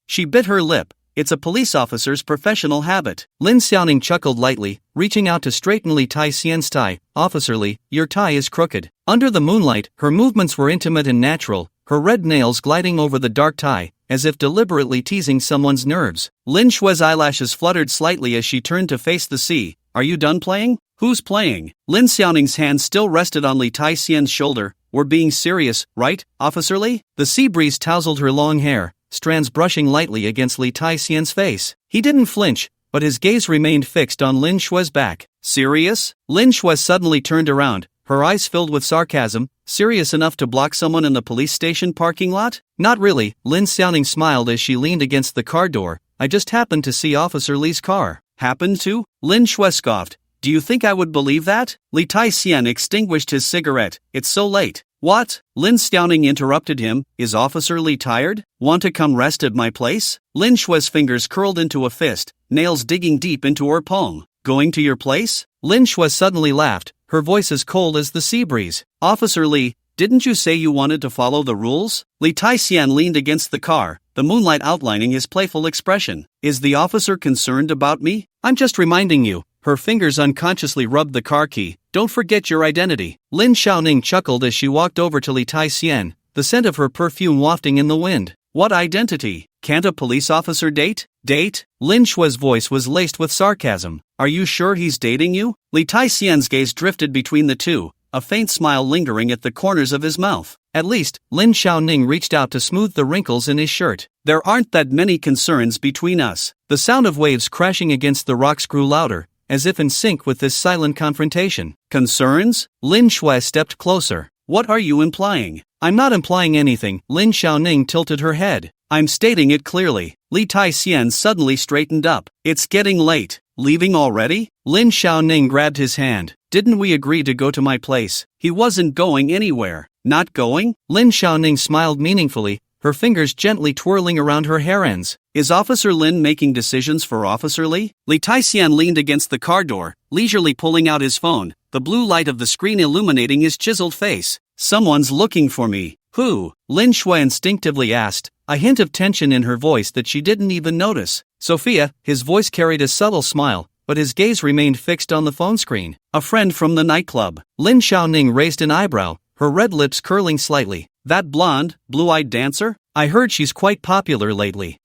She bit her lip. It's a police officer's professional habit. Lin Xiaoning chuckled lightly, reaching out to straighten Li Taixian's tie. Officer Li, your tie is crooked. Under the moonlight, her movements were intimate and natural, her red nails gliding over the dark tie, as if deliberately teasing someone's nerves. Lin Shui's eyelashes fluttered slightly as she turned to face the sea. Are you done playing? Who's playing? Lin Xiaoning's hand still rested on Li Taixian's shoulder. We're being serious, right, Officer Li? The sea breeze tousled her long hair, strands brushing lightly against Li Taixian's face. He didn't flinch, but his gaze remained fixed on Lin Shui's back. Serious? Lin Shui suddenly turned around, her eyes filled with sarcasm. Serious enough to block someone in the police station parking lot? Not really, Lin Xiaoning smiled as she leaned against the car door. I just happened to see Officer Li's car. Happened to? Lin Shui scoffed. Do you think I would believe that? Li Taixian extinguished his cigarette. It's so late. What? Lin Xiaoning interrupted him. Is Officer Li tired? Want to come rest at my place? Lin Shui's fingers curled into a fist, nails digging deep into her palm. Going to your place? Lin Shui suddenly laughed, her voice as cold as the sea breeze. Officer Li, didn't you say you wanted to follow the rules? Li Taixian leaned against the car, the moonlight outlining his playful expression. Is the officer concerned about me? I'm just reminding you. Her fingers unconsciously rubbed the car key. Don't forget your identity. Lin Xiaoning chuckled as she walked over to Li Taixian, the scent of her perfume wafting in the wind. What identity? Can't a police officer date? Date? Lin Shui's voice was laced with sarcasm. Are you sure he's dating you? Li Taixian's gaze drifted between the two, a faint smile lingering at the corners of his mouth. At least, Lin Xiaoning reached out to smooth the wrinkles in his shirt. There aren't that many concerns between us. The sound of waves crashing against the rocks grew louder, as if in sync with this silent confrontation. Concerns? Lin Shui stepped closer. What are you implying? I'm not implying anything. Lin Xiaoning tilted her head. I'm stating it clearly. Li Tai-hsian suddenly straightened up. It's getting late. Leaving already? Lin Xiaoning grabbed his hand. Didn't we agree to go to my place? He wasn't going anywhere. Not going? Lin Xiaoning smiled meaningfully, her fingers gently twirling around her hair ends. Is Officer Lin making decisions for Officer Li? Li Tai-hsian leaned against the car door, leisurely pulling out his phone, the blue light of the screen illuminating his chiseled face. Someone's looking for me. Who? Lin Shui instinctively asked, a hint of tension in her voice that she didn't even notice. Sophia. His voice carried a subtle smile, but his gaze remained fixed on the phone screen. A friend from the nightclub. Lin Xiaoning raised an eyebrow, her red lips curling slightly. That blonde, blue-eyed dancer? I heard she's quite popular lately.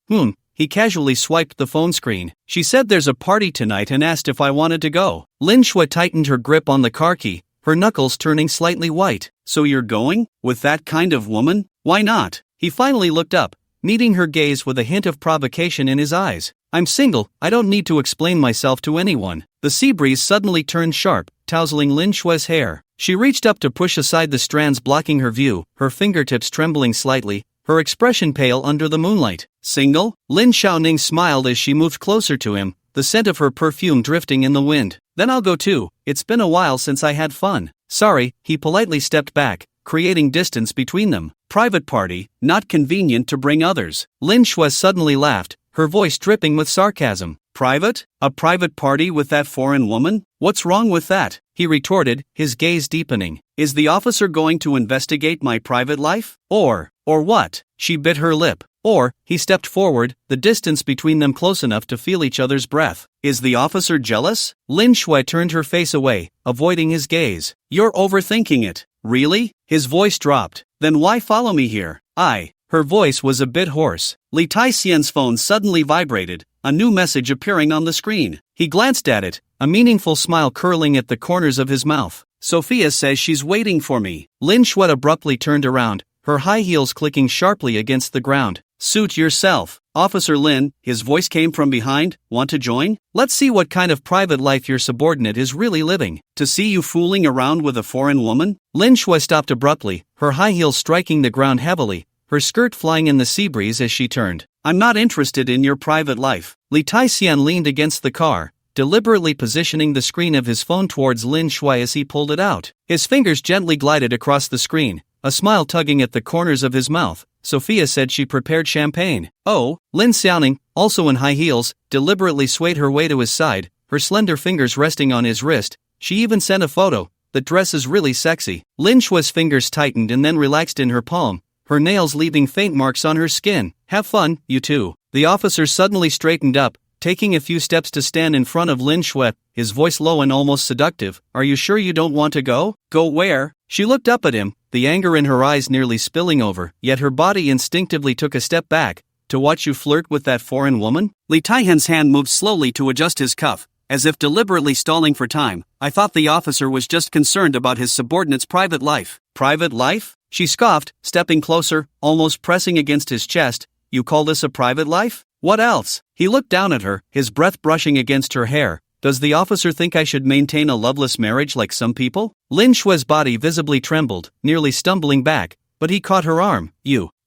He casually swiped the phone screen. She said there's a party tonight and asked if I wanted to go. Lin Shui tightened her grip on the car key, her knuckles turning slightly white. So you're going? With that kind of woman? Why not? He finally looked up, meeting her gaze with a hint of provocation in his eyes. I'm single, I don't need to explain myself to anyone. The sea breeze suddenly turned sharp, tousling Lin Shui's hair. She reached up to push aside the strands blocking her view, her fingertips trembling slightly, her expression pale under the moonlight. Single? Lin Xiaoning smiled as she moved closer to him, the scent of her perfume drifting in the wind. Then I'll go too. It's been a while since I had fun. Sorry, he politely stepped back, creating distance between them. Private party, not convenient to bring others. Lin Shui suddenly laughed, her voice dripping with sarcasm. Private? A private party with that foreign woman? What's wrong with that? He retorted, his gaze deepening. Is the officer going to investigate my private life? Or what? She bit her lip. He stepped forward, the distance between them close enough to feel each other's breath. Is the officer jealous? Lin Shui turned her face away, avoiding his gaze. You're overthinking it. Really? His voice dropped. Then why follow me here? Her voice was a bit hoarse. Li Tai-hsian's phone suddenly vibrated, a new message appearing on the screen. He glanced at it, a meaningful smile curling at the corners of his mouth. Sophia says she's waiting for me. Lin Shui abruptly turned around, her high heels clicking sharply against the ground. Suit yourself. Officer Lin, his voice came from behind, want to join? Let's see what kind of private life your subordinate is really living. To see you fooling around with a foreign woman? Lin Shui stopped abruptly, her high heels striking the ground heavily, her skirt flying in the sea breeze as she turned. I'm not interested in your private life. Li Tai-hsian leaned against the car, deliberately positioning the screen of his phone towards Lin Shui as he pulled it out. His fingers gently glided across the screen, a smile tugging at the corners of his mouth. Sophia said she prepared champagne. Oh, Lin Xiaoning, also in high heels, deliberately swayed her way to his side, her slender fingers resting on his wrist. She even sent a photo. The dress is really sexy. Lin Shui's fingers tightened and then relaxed in her palm, her nails leaving faint marks on her skin. Have fun, you two. The officer suddenly straightened up, taking a few steps to stand in front of Lin Shui, his voice low and almost seductive. Are you sure you don't want to go? Go where? She looked up at him, the anger in her eyes nearly spilling over, yet her body instinctively took a step back. To watch you flirt with that foreign woman? Li Tai-hsian's hand moved slowly to adjust his cuff, as if deliberately stalling for time. I thought the officer was just concerned about his subordinate's private life. Private life? She scoffed, stepping closer, almost pressing against his chest. You call this a private life? What else? He looked down at her, his breath brushing against her hair. Does the officer think I should maintain a loveless marriage like some people? Lin Shui's body visibly trembled, nearly stumbling back, but he caught her arm.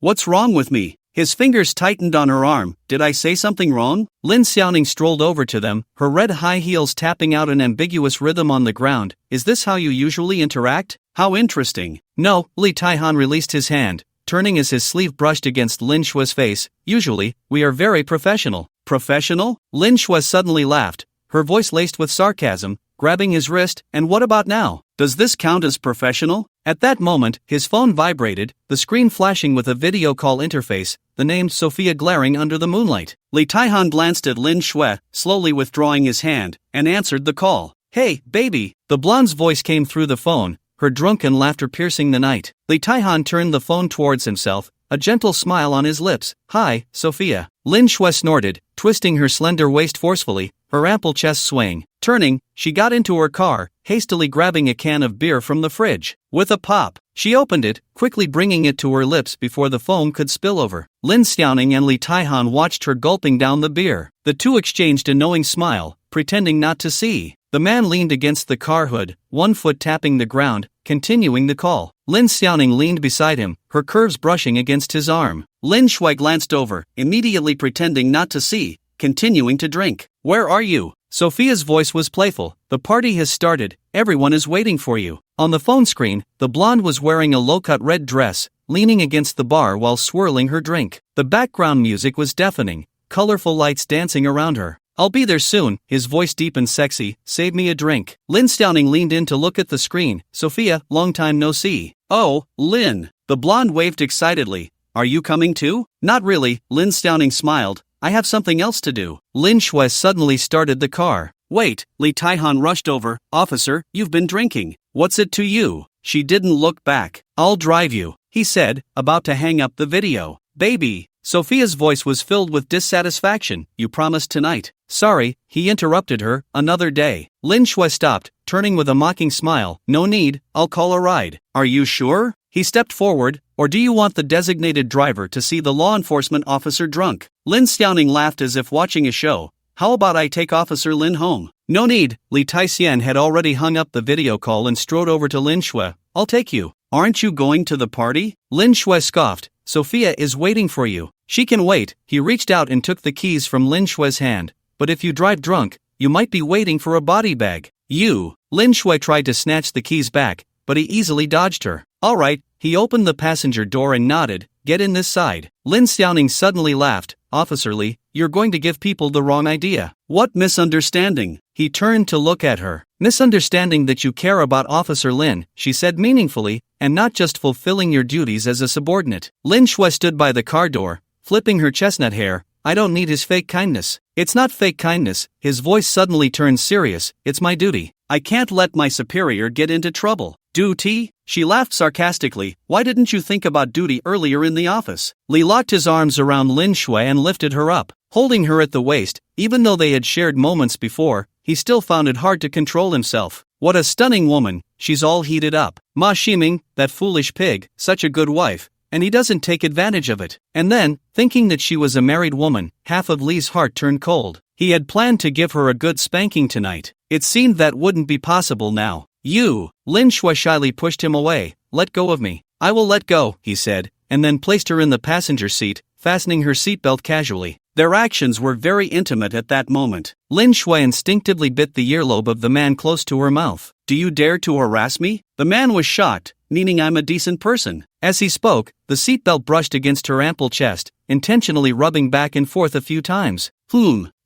What's wrong with me? His fingers tightened on her arm. Did I say something wrong? Lin Xiaoning strolled over to them, her red high heels tapping out an ambiguous rhythm on the ground. Is this how you usually interact? How interesting. No, Li Tai-han released his hand, turning as his sleeve brushed against Lin Shui's face. Usually, we are very professional. Professional? Lin Shui suddenly laughed, her voice laced with sarcasm, grabbing his wrist. And what about now? Does this count as professional? At that moment, his phone vibrated, the screen flashing with a video call interface, the name Sophia glaring under the moonlight. Li Tai-han glanced at Lin Shui, slowly withdrawing his hand, and answered the call. Hey, baby! The blonde's voice came through the phone, her drunken laughter piercing the night. Li Tai-han turned the phone towards himself, a gentle smile on his lips. Hi, Sophia. Lin Shui snorted, twisting her slender waist forcefully, her ample chest swaying. Turning, she got into her car, hastily grabbing a can of beer from the fridge. With a pop, she opened it, quickly bringing it to her lips before the foam could spill over. Lin Xiaoning and Li Tai-han watched her gulping down the beer. The two exchanged a knowing smile, pretending not to see. The man leaned against the car hood, one foot tapping the ground, continuing the call. Lin Xiaoning leaned beside him, her curves brushing against his arm. Lin Shui glanced over, immediately pretending not to see, continuing to drink. Where are you? Sophia's voice was playful. The party has started, everyone is waiting for you. On the phone screen, the blonde was wearing a low-cut red dress, leaning against the bar while swirling her drink. The background music was deafening, colorful lights dancing around her. I'll be there soon, his voice deep and sexy, save me a drink. Lin Stowning leaned in to look at the screen. Sophia, long time no see. Oh, Lin. The blonde waved excitedly. Are you coming too? Not really, Lin Stowning smiled. I have something else to do. Lin Shui suddenly started the car. Wait, Li Taihan rushed over. Officer, you've been drinking. What's it to you? She didn't look back. I'll drive you, he said, about to hang up the video. Baby. Sophia's voice was filled with dissatisfaction. You promised tonight. Sorry, he interrupted her, another day. Lin Shui stopped, turning with a mocking smile. No need, I'll call a ride. Are you sure? He stepped forward. Or do you want the designated driver to see the law enforcement officer drunk? Lin Stowning laughed as if watching a show. How about I take Officer Lin home? No need. Li Taixian had already hung up the video call and strode over to Lin Shui. I'll take you. Aren't you going to the party? Lin Shui scoffed. Sophia is waiting for you. She can wait. He reached out and took the keys from Lin Shui's hand. But if you drive drunk, you might be waiting for a body bag. You. Lin Shui tried to snatch the keys back, but he easily dodged her. All right. He opened the passenger door and nodded. Get in this side. Lin Stowning suddenly laughed. Officer Li, you're going to give people the wrong idea. What misunderstanding? He turned to look at her. Misunderstanding that you care about Officer Lin, she said meaningfully, and not just fulfilling your duties as a subordinate. Lin Shui stood by the car door, flipping her chestnut hair. I don't need his fake kindness. It's not fake kindness. His voice suddenly turned serious. It's my duty. I can't let my superior get into trouble. Duty? She laughed sarcastically. Why didn't you think about duty earlier in the office? Li locked his arms around Lin Shui and lifted her up. Holding her at the waist, even though they had shared moments before, he still found it hard to control himself. What a stunning woman, she's all heated up. Ma Ximing, that foolish pig, such a good wife, and he doesn't take advantage of it. And then, thinking that she was a married woman, half of Li's heart turned cold. He had planned to give her a good spanking tonight. It seemed that wouldn't be possible now. You. Lin Shui shyly pushed him away. Let go of me. I will let go, he said, and then placed her in the passenger seat, fastening her seatbelt casually. Their actions were very intimate at that moment. Lin Shui instinctively bit the earlobe of the man close to her mouth. Do you dare to harass me? The man was shocked, meaning I'm a decent person. As he spoke, the seatbelt brushed against her ample chest, intentionally rubbing back and forth a few times.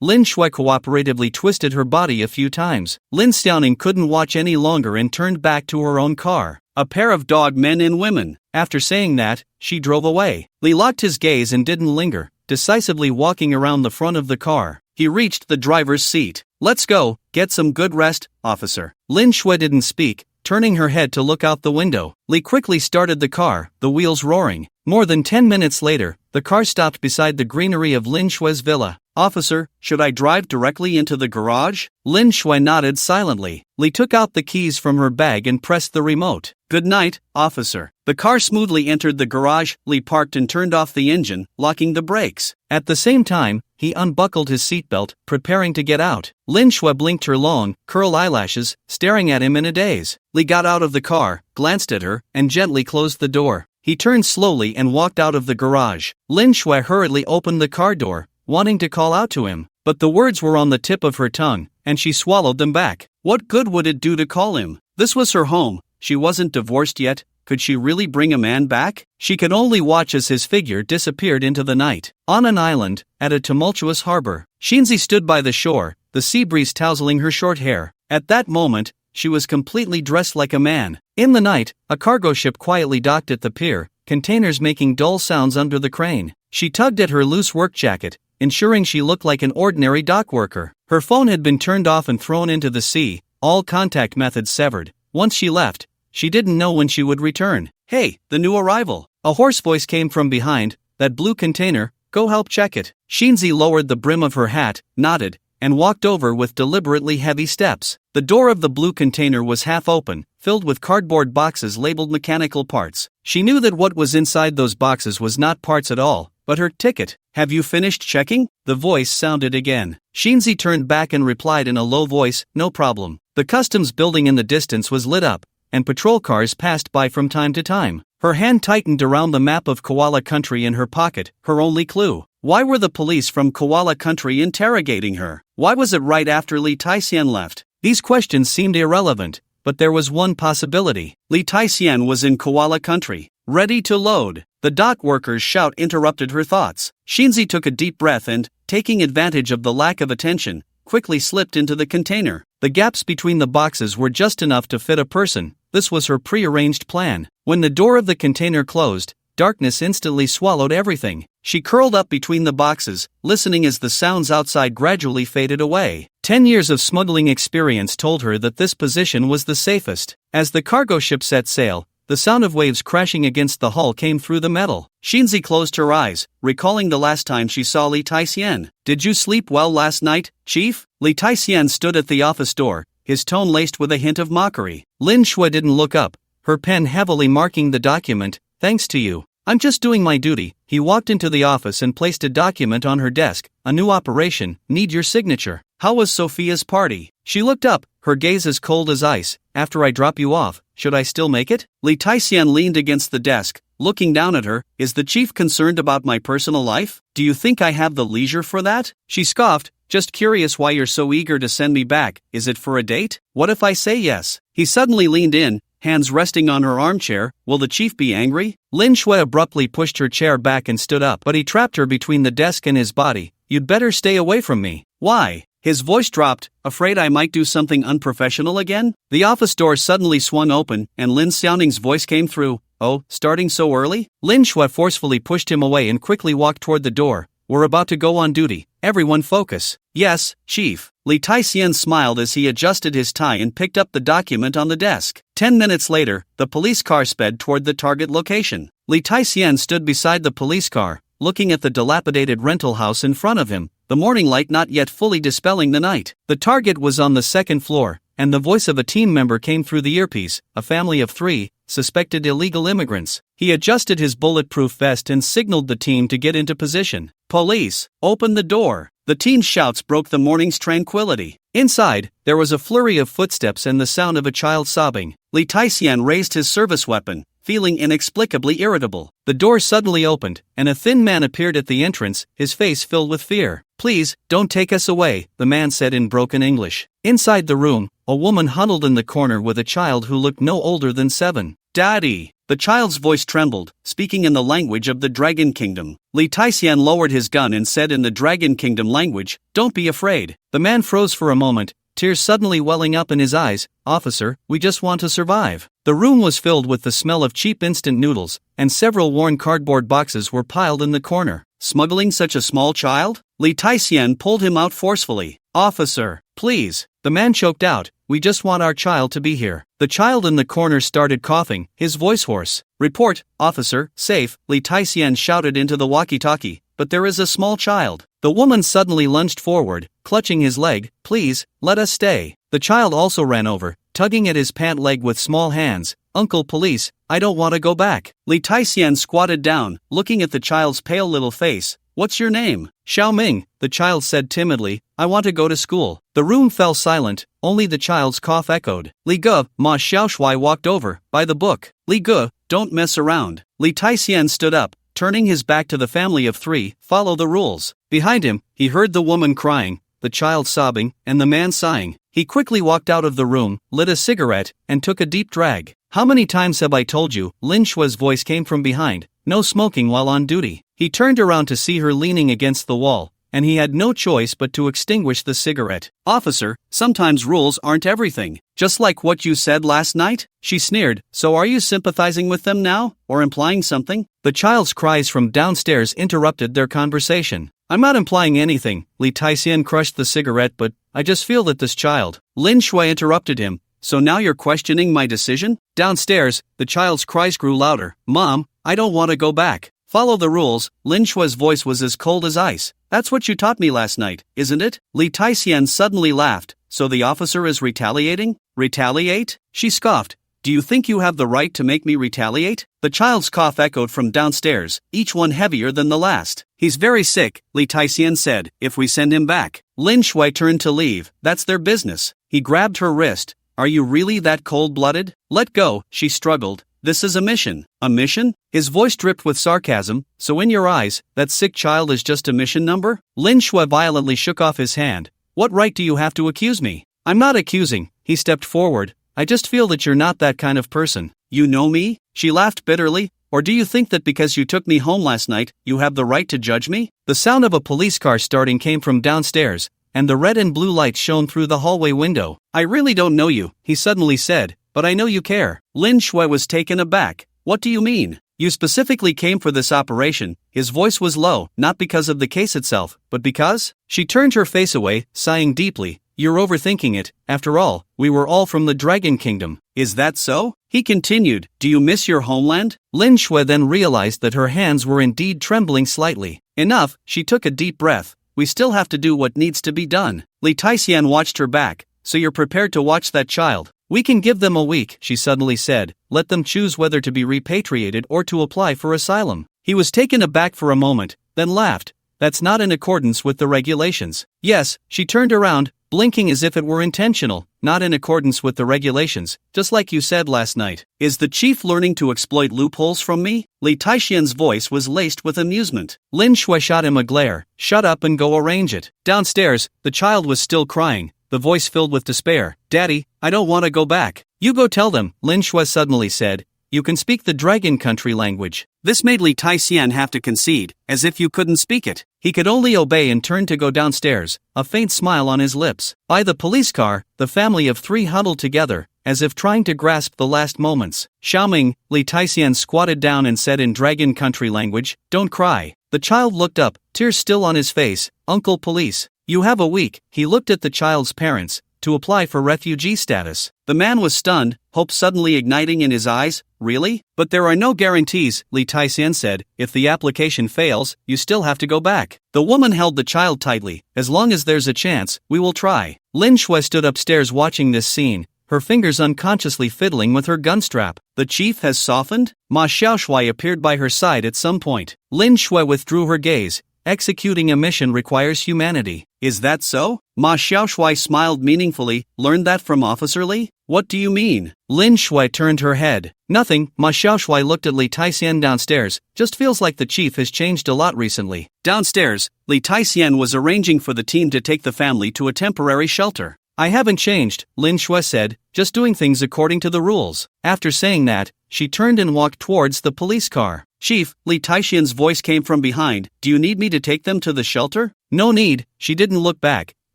Lin Shui cooperatively twisted her body a few times. Lin Stowning couldn't watch any longer and turned back to her own car. A pair of dog men and women. After saying that, she drove away. Li locked his gaze and didn't linger, decisively walking around the front of the car. He reached the driver's seat. Let's go, get some good rest, officer. Lin Shui didn't speak, turning her head to look out the window. Li quickly started the car, the wheels roaring. More than 10 minutes later, the car stopped beside the greenery of Lin Shui's villa. Officer, should I drive directly into the garage? Lin Shui nodded silently. Li took out the keys from her bag and pressed the remote. Good night, officer. The car smoothly entered the garage. Li parked and turned off the engine, locking the brakes. At the same time, he unbuckled his seatbelt, preparing to get out. Lin Shui blinked her long, curled eyelashes, staring at him in a daze. Li got out of the car, glanced at her, and gently closed the door. He turned slowly and walked out of the garage. Lin Shui hurriedly opened the car door, wanting to call out to him, but the words were on the tip of her tongue, and she swallowed them back. What good would it do to call him? This was her home. She wasn't divorced yet. Could she really bring a man back? She could only watch as his figure disappeared into the night. On an island, at a tumultuous harbor, Shinzi stood by the shore, the sea breeze tousling her short hair. At that moment, she was completely dressed like a man. In the night, a cargo ship quietly docked at the pier, containers making dull sounds under the crane. She tugged at her loose work jacket, ensuring she looked like an ordinary dock worker. Her phone had been turned off and thrown into the sea, all contact methods severed. Once she left, she didn't know when she would return. Hey, the new arrival. A hoarse voice came from behind. That blue container, go help check it. Shinzi lowered the brim of her hat, nodded, and walked over with deliberately heavy steps. The door of the blue container was half open, filled with cardboard boxes labeled mechanical parts. She knew that what was inside those boxes was not parts at all, but her ticket. Have you finished checking? The voice sounded again. Shinzi turned back and replied in a low voice, no problem. The customs building in the distance was lit up, and patrol cars passed by from time to time. Her hand tightened around the map of Koala Country in her pocket, her only clue. Why were the police from Koala Country interrogating her? Why was it right after Lee Taisian left? These questions seemed irrelevant, but there was one possibility. Lee Taisian was in Koala Country, ready to load. The dock worker's shout interrupted her thoughts. Shinzi took a deep breath and, taking advantage of the lack of attention, quickly slipped into the container. The gaps between the boxes were just enough to fit a person. This was her prearranged plan. When the door of the container closed, darkness instantly swallowed everything. She curled up between the boxes, listening as the sounds outside gradually faded away. 10 years of smuggling experience told her that this position was the safest. As the cargo ship set sail, the sound of waves crashing against the hull came through the metal. Shinzi closed her eyes, recalling the last time she saw Lee Taisian. "Did you sleep well last night, Chief?" Lee Taisian stood at the office door, his tone laced with a hint of mockery. Lin Shui didn't look up, her pen heavily marking the document. "Thanks to you. I'm just doing my duty." He walked into the office and placed a document on her desk. "A new operation, need your signature." "How was Sophia's party?" She looked up, her gaze as cold as ice. "After I drop you off, should I still make it?" Lee Taisian leaned against the desk, looking down at her. "Is the chief concerned about my personal life? Do you think I have the leisure for that?" She scoffed, "Just curious why you're so eager to send me back. Is it for a date? What if I say yes?" He suddenly leaned in, hands resting on her armchair. "Will the chief be angry?" Lin Shui abruptly pushed her chair back and stood up, but he trapped her between the desk and his body. "You'd better stay away from me." "Why?" His voice dropped. "Afraid I might do something unprofessional again?" The office door suddenly swung open, and Lin Xiaoning's voice came through. "Oh, starting so early?" Lin Shui forcefully pushed him away and quickly walked toward the door. "We're about to go on duty. Everyone focus." "Yes, Chief." Lee Taisian smiled as he adjusted his tie and picked up the document on the desk. 10 minutes later, the police car sped toward the target location. Lee Taisian stood beside the police car, looking at the dilapidated rental house in front of him, the morning light not yet fully dispelling the night. The target was on the second floor, and the voice of a team member came through the earpiece. "A family of 3, suspected illegal immigrants." He adjusted his bulletproof vest and signaled the team to get into position. "Police, open the door." The teen's shouts broke the morning's tranquility. Inside, there was a flurry of footsteps and the sound of a child sobbing. Lee Taisian raised his service weapon, feeling inexplicably irritable. The door suddenly opened, and a thin man appeared at the entrance, his face filled with fear. "Please, don't take us away," the man said in broken English. Inside the room, a woman huddled in the corner with a child who looked no older than 7. "Daddy!" The child's voice trembled, speaking in the language of the Dragon Kingdom. Lee Taisian lowered his gun and said in the Dragon Kingdom language, "Don't be afraid." The man froze for a moment, tears suddenly welling up in his eyes. "Officer, we just want to survive." The room was filled with the smell of cheap instant noodles, and several worn cardboard boxes were piled in the corner. "Smuggling such a small child?" Lee Taisian pulled him out forcefully. "Officer, please." The man choked out, "We just want our child to be here." The child in the corner started coughing, his voice hoarse. "Report, officer, safe," Lee Taisian shouted into the walkie-talkie, "but there is a small child." The woman suddenly lunged forward, clutching his leg. "Please, let us stay." The child also ran over, tugging at his pant leg with small hands. "Uncle Police, I don't want to go back." Lee Taisian squatted down, looking at the child's pale little face. "What's your name?" "Xiao Ming," the child said timidly. "I want to go to school." The room fell silent, only the child's cough echoed. "Li Ge," Ma Xiaoshui walked over. "By the book." "Li Ge, don't mess around." Lee Taisian stood up, turning his back to the family of 3, "Follow the rules." Behind him, he heard the woman crying, the child sobbing, and the man sighing. He quickly walked out of the room, lit a cigarette, and took a deep drag. "How many times have I told you?" Lin Shui's voice came from behind. "No smoking while on duty." He turned around to see her leaning against the wall, and he had no choice but to extinguish the cigarette. "Officer, sometimes rules aren't everything. Just like what you said last night?" She sneered. "So are you sympathizing with them now, or implying something?" The child's cries from downstairs interrupted their conversation. "I'm not implying anything." Lee Taisian crushed the cigarette. "But I just feel that this child..." Lin Shui interrupted him. "So now you're questioning my decision?" Downstairs, the child's cries grew louder. "Mom, I don't want to go back." "Follow the rules." Lin Shui's voice was as cold as ice. "That's what you taught me last night, isn't it?" Lee Taisian suddenly laughed. "So the officer is retaliating?" "Retaliate?" She scoffed. "Do you think you have the right to make me retaliate?" The child's cough echoed from downstairs, each one heavier than the last. "He's very sick," Lee Taisian said. "If we send him back." Lin Shui turned to leave. "That's their business." He grabbed her wrist. "Are you really that cold-blooded?" "Let go," she struggled. This is a mission. A mission? His voice dripped with sarcasm. So in your eyes, that sick child is just a mission number? Lin Shui violently shook off his hand. What right do you have to accuse me? I'm not accusing. He stepped forward. I just feel that you're not that kind of person. You know me? She laughed bitterly. Or do you think that because you took me home last night, you have the right to judge me? The sound of a police car starting came from downstairs, and the red and blue lights shone through the hallway window. I really don't know you, he suddenly said, but I know you care. Lin Shui was taken aback. What do you mean? You specifically came for this operation. His voice was low, not because of the case itself, but because? She turned her face away, sighing deeply. You're overthinking it. After all, we were all from the Dragon Kingdom. Is that so? He continued. Do you miss your homeland? Lin Shui then realized that her hands were indeed trembling slightly. Enough, she took a deep breath. We still have to do what needs to be done. Li Taixian watched her back. So you're prepared to watch that child? We can give them a week, she suddenly said. Let them choose whether to be repatriated or to apply for asylum. He was taken aback for a moment, then laughed. That's not in accordance with the regulations. Yes, she turned around, blinking as if it were intentional, not in accordance with the regulations, just like you said last night. Is the chief learning to exploit loopholes from me? Li Taixian's voice was laced with amusement. Lin Shui shot him a glare. Shut up and go arrange it. Downstairs, the child was still crying, the voice filled with despair. Daddy, I don't want to go back. You go tell them, Lin Shui suddenly said. You can speak the Dragon Country language. This made Li Taixian have to concede, as if you couldn't speak it. He could only obey and turned to go downstairs, a faint smile on his lips. By the police car, the family of three huddled together, as if trying to grasp the last moments. Xiaoming, Li Taixian squatted down and said in Dragon Country language, Don't cry. The child looked up, tears still on his face. Uncle Police, you have a week. He looked at the child's parents, to apply for refugee status. The man was stunned, hope suddenly igniting in his eyes. Really? But there are no guarantees, Li Taixian said. If the application fails, you still have to go back. The woman held the child tightly. As long as there's a chance, we will try. Lin Shui stood upstairs watching this scene, her fingers unconsciously fiddling with her gun strap. The chief has softened? Ma Xiaoshui appeared by her side at some point. Lin Shui withdrew her gaze. Executing a mission requires humanity. Is that so? Ma Xiaoshui smiled meaningfully. Learned that from Officer Li? What do you mean? Lin Shui turned her head. Nothing. Ma Xiaoshui looked at Li Taixian downstairs. Just feels like the chief has changed a lot recently. Downstairs, Li Taixian was arranging for the team to take the family to a temporary shelter. I haven't changed, Lin Shui said, just doing things according to the rules. After saying that, she turned and walked towards the police car. Chief, Li Taixian's voice came from behind. Do you need me to take them to the shelter? No need. She didn't look back.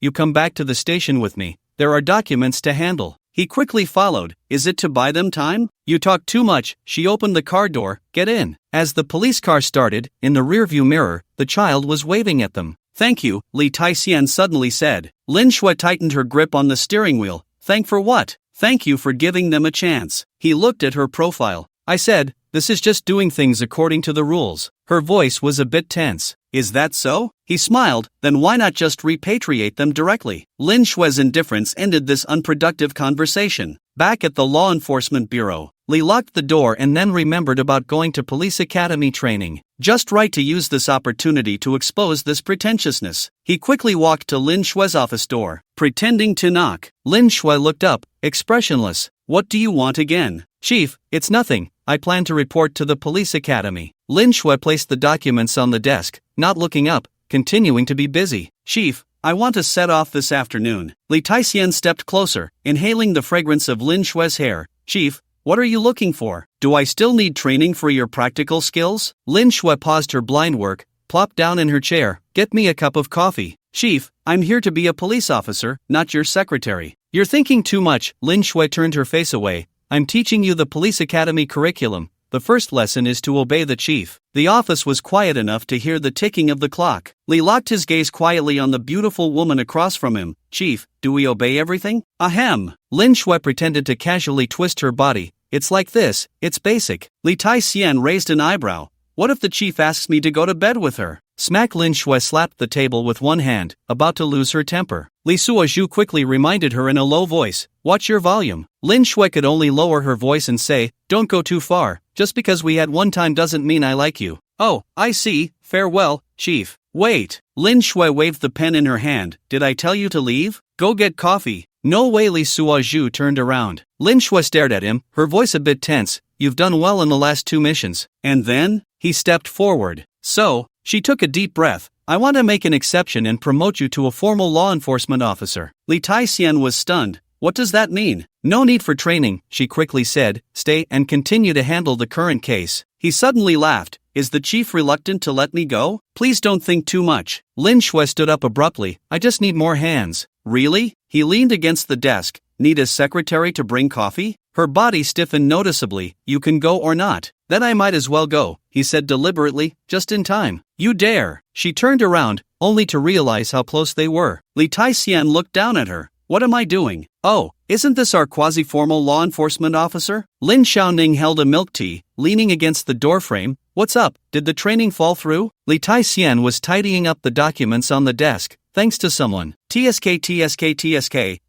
You come back to the station with me. There are documents to handle. He quickly followed. Is it to buy them time? You talk too much. She opened the car door. Get in. As the police car started, in the rearview mirror, the child was waving at them. Thank you, Li Taixian suddenly said. Lin Shui tightened her grip on the steering wheel. Thank for what? Thank you for giving them a chance. He looked at her profile. I said, this is just doing things according to the rules. Her voice was a bit tense. Is that so? He smiled. Then why not just repatriate them directly? Lin Shui's indifference ended this unproductive conversation. Back at the Law Enforcement Bureau, Li locked the door and then remembered about going to police academy training. Just right to use this opportunity to expose this pretentiousness. He quickly walked to Lin Shui's office door, pretending to knock. Lin Shui looked up, expressionless. What do you want again? Chief, it's nothing. I plan to report to the police academy. Lin Shui placed the documents on the desk, not looking up, continuing to be busy. Chief, I want to set off this afternoon. Li Taixian stepped closer, inhaling the fragrance of Lin Shui's hair. Chief, what are you looking for? Do I still need training for your practical skills? Lin Shui paused her blind work, plopped down in her chair. Get me a cup of coffee. Chief, I'm here to be a police officer, not your secretary. You're thinking too much. Lin Shui turned her face away. I'm teaching you the police academy curriculum. The first lesson is to obey the chief. The office was quiet enough to hear the ticking of the clock. Li locked his gaze quietly on the beautiful woman across from him. Chief, do we obey everything? Ahem. Lin Shui pretended to casually twist her body. It's like this, it's basic. Li Taixian raised an eyebrow. What if the chief asks me to go to bed with her? Smack. Lin Shui slapped the table with one hand, about to lose her temper. Li Suozhu quickly reminded her in a low voice, watch your volume. Lin Shui could only lower her voice and say, don't go too far. Just because we had one time doesn't mean I like you. Oh, I see. Farewell, chief. Wait. Lin Shui waved the pen in her hand. Did I tell you to leave? Go get coffee. No way. Li Suozhu turned around. Lin Shui stared at him, her voice a bit tense. you've done well in the last 2 missions. And then, He stepped forward. So, she took a deep breath. I want to make an exception and promote you to a formal law enforcement officer. Li Taixian was stunned. What does that mean? No need for training, she quickly said. Stay and continue to handle the current case. He suddenly laughed. Is the chief reluctant to let me go? Please don't think too much. Lin Shui stood up abruptly. I just need more hands. Really? He leaned against the desk. Need a secretary to bring coffee? Her body stiffened noticeably. You can go or not. Then I might as well go, he said deliberately, just in time. You dare! She turned around, only to realize how close they were. Li Taixian looked down at her. What am I doing? Oh, isn't this our quasi-formal law enforcement officer? Lin Xiaoning held a milk tea, leaning against the doorframe. What's up? Did the training fall through? Li Taixian was tidying up the documents on the desk, thanks to someone. TSK.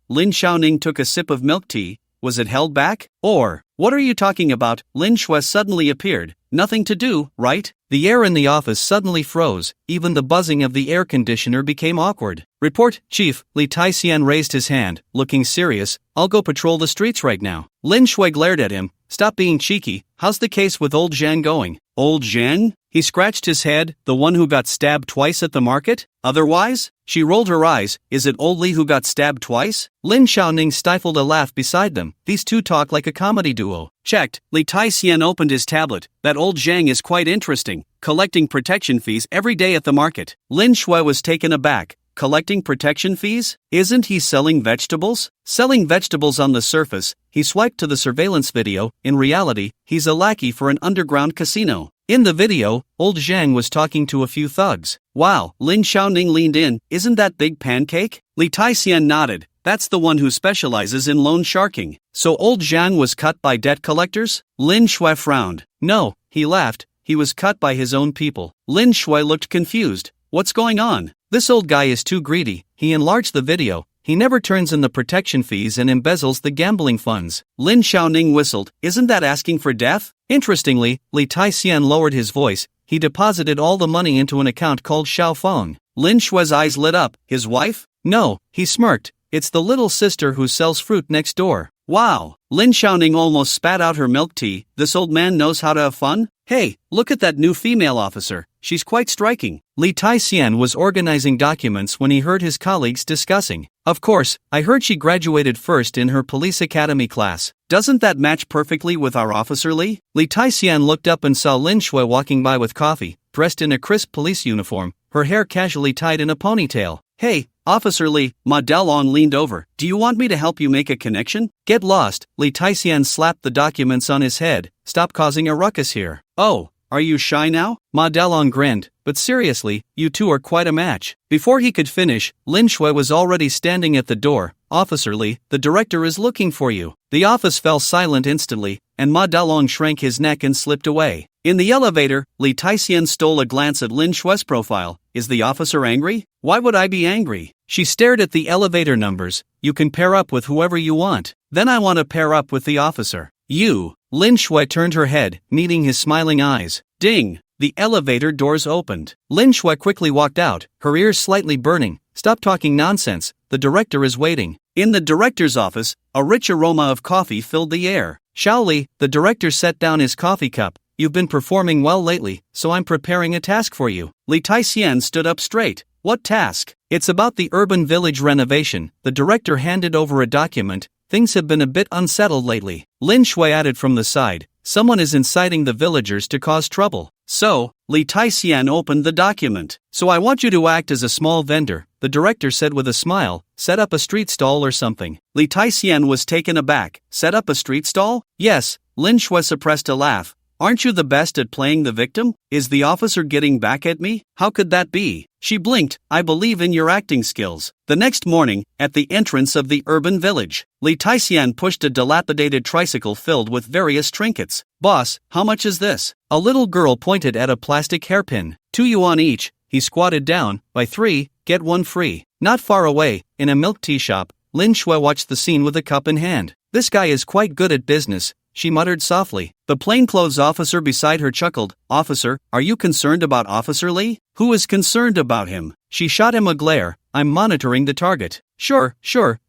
Lin Xiaoning took a sip of milk tea. Was it held back? Or, what are you talking about? Lin Shui suddenly appeared. Nothing to do, right? The air in the office suddenly froze. Even the buzzing of the air conditioner became awkward. Report, Chief. Li Taixian raised his hand, looking serious. I'll go patrol the streets right now. Lin Shui glared at him. Stop being cheeky. How's the case with old Zhang going? Old Zhang? He scratched his head. The one who got stabbed twice at the market? Otherwise? She rolled her eyes. Is it old Li who got stabbed twice? Lin Xiaoning stifled a laugh beside them. These two talk like a comedy duo. Checked. Li Taixian opened his tablet. That old Zhang is quite interesting. Collecting protection fees every day at the market. Lin Shui was taken aback. Collecting protection fees? Isn't he selling vegetables? Selling vegetables on the surface. He swiped to the surveillance video. In reality, he's a lackey for an underground casino. In the video, old Zhang was talking to a few thugs. Wow, Lin Xiaoning leaned in. Isn't that Big Pancake? Li Taixian nodded. That's the one who specializes in loan sharking. So old Zhang was cut by debt collectors? Lin Shui frowned. No, he laughed. He was cut by his own people. Lin Shui looked confused. What's going on? This old guy is too greedy. He enlarged the video. He never turns in the protection fees and embezzles the gambling funds. Lin Xiaoning whistled. Isn't that asking for death? Interestingly, Li Taixian lowered his voice. He deposited all the money into an account called Xiaofeng. Lin Shui's eyes lit up. His wife? No, he smirked. It's the little sister who sells fruit next door. Wow. Lin Xiaoning almost spat out her milk tea. This old man knows how to have fun? Hey, look at that new female officer. She's quite striking. Li Taixian was organizing documents when he heard his colleagues discussing. Of course, I heard she graduated first in her police academy class. Doesn't that match perfectly with our officer Li? Li Taixian looked up and saw Lin Shui walking by with coffee, dressed in a crisp police uniform, her hair casually tied in a ponytail. Hey, Officer Li, Ma Delong leaned over. Do you want me to help you make a connection? Get lost. Li Taixian slapped the documents on his head. Stop causing a ruckus here. Oh, are you shy now? Ma Delong grinned. But seriously, you two are quite a match. Before he could finish, Lin Shui was already standing at the door. Officer Li, the director is looking for you. The office fell silent instantly, and Ma Delong shrank his neck and slipped away. In the elevator, Li Taixian stole a glance at Lin Shui's profile. Is the officer angry? Why would I be angry? She stared at the elevator numbers. You can pair up with whoever you want. Then I want to pair up with the officer. You. Lin Shui turned her head, meeting his smiling eyes. Ding! The elevator doors opened. Lin Shui quickly walked out, her ears slightly burning. Stop talking nonsense. The director is waiting. In the director's office, a rich aroma of coffee filled the air. Xiaoli, the director set down his coffee cup. You've been performing well lately, so I'm preparing a task for you. Li Taixian stood up straight. What task? It's about the urban village renovation. The director handed over a document. Things have been a bit unsettled lately. Lin Shui added from the side. Someone is inciting the villagers to cause trouble. So, Li Taixian opened the document. So I want you to act as a small vendor, the director said with a smile. Set up a street stall or something. Li Taixian was taken aback. Set up a street stall? Yes. Lin Shui suppressed a laugh. Aren't you the best at playing the victim? Is the officer getting back at me? How could that be? She blinked. I believe in your acting skills. The next morning, at the entrance of the urban village, Li Taixian pushed a dilapidated tricycle filled with various trinkets. Boss, how much is this? A little girl pointed at a plastic hairpin. 2 yuan each. He squatted down. Buy 3, get 1 free. Not far away, in a milk tea shop, Lin Shui watched the scene with a cup in hand. This guy is quite good at business, she muttered softly. The plainclothes officer beside her chuckled. Officer, are you concerned about Officer Li? Who is concerned about him? She shot him a glare. I'm monitoring the target. Sure.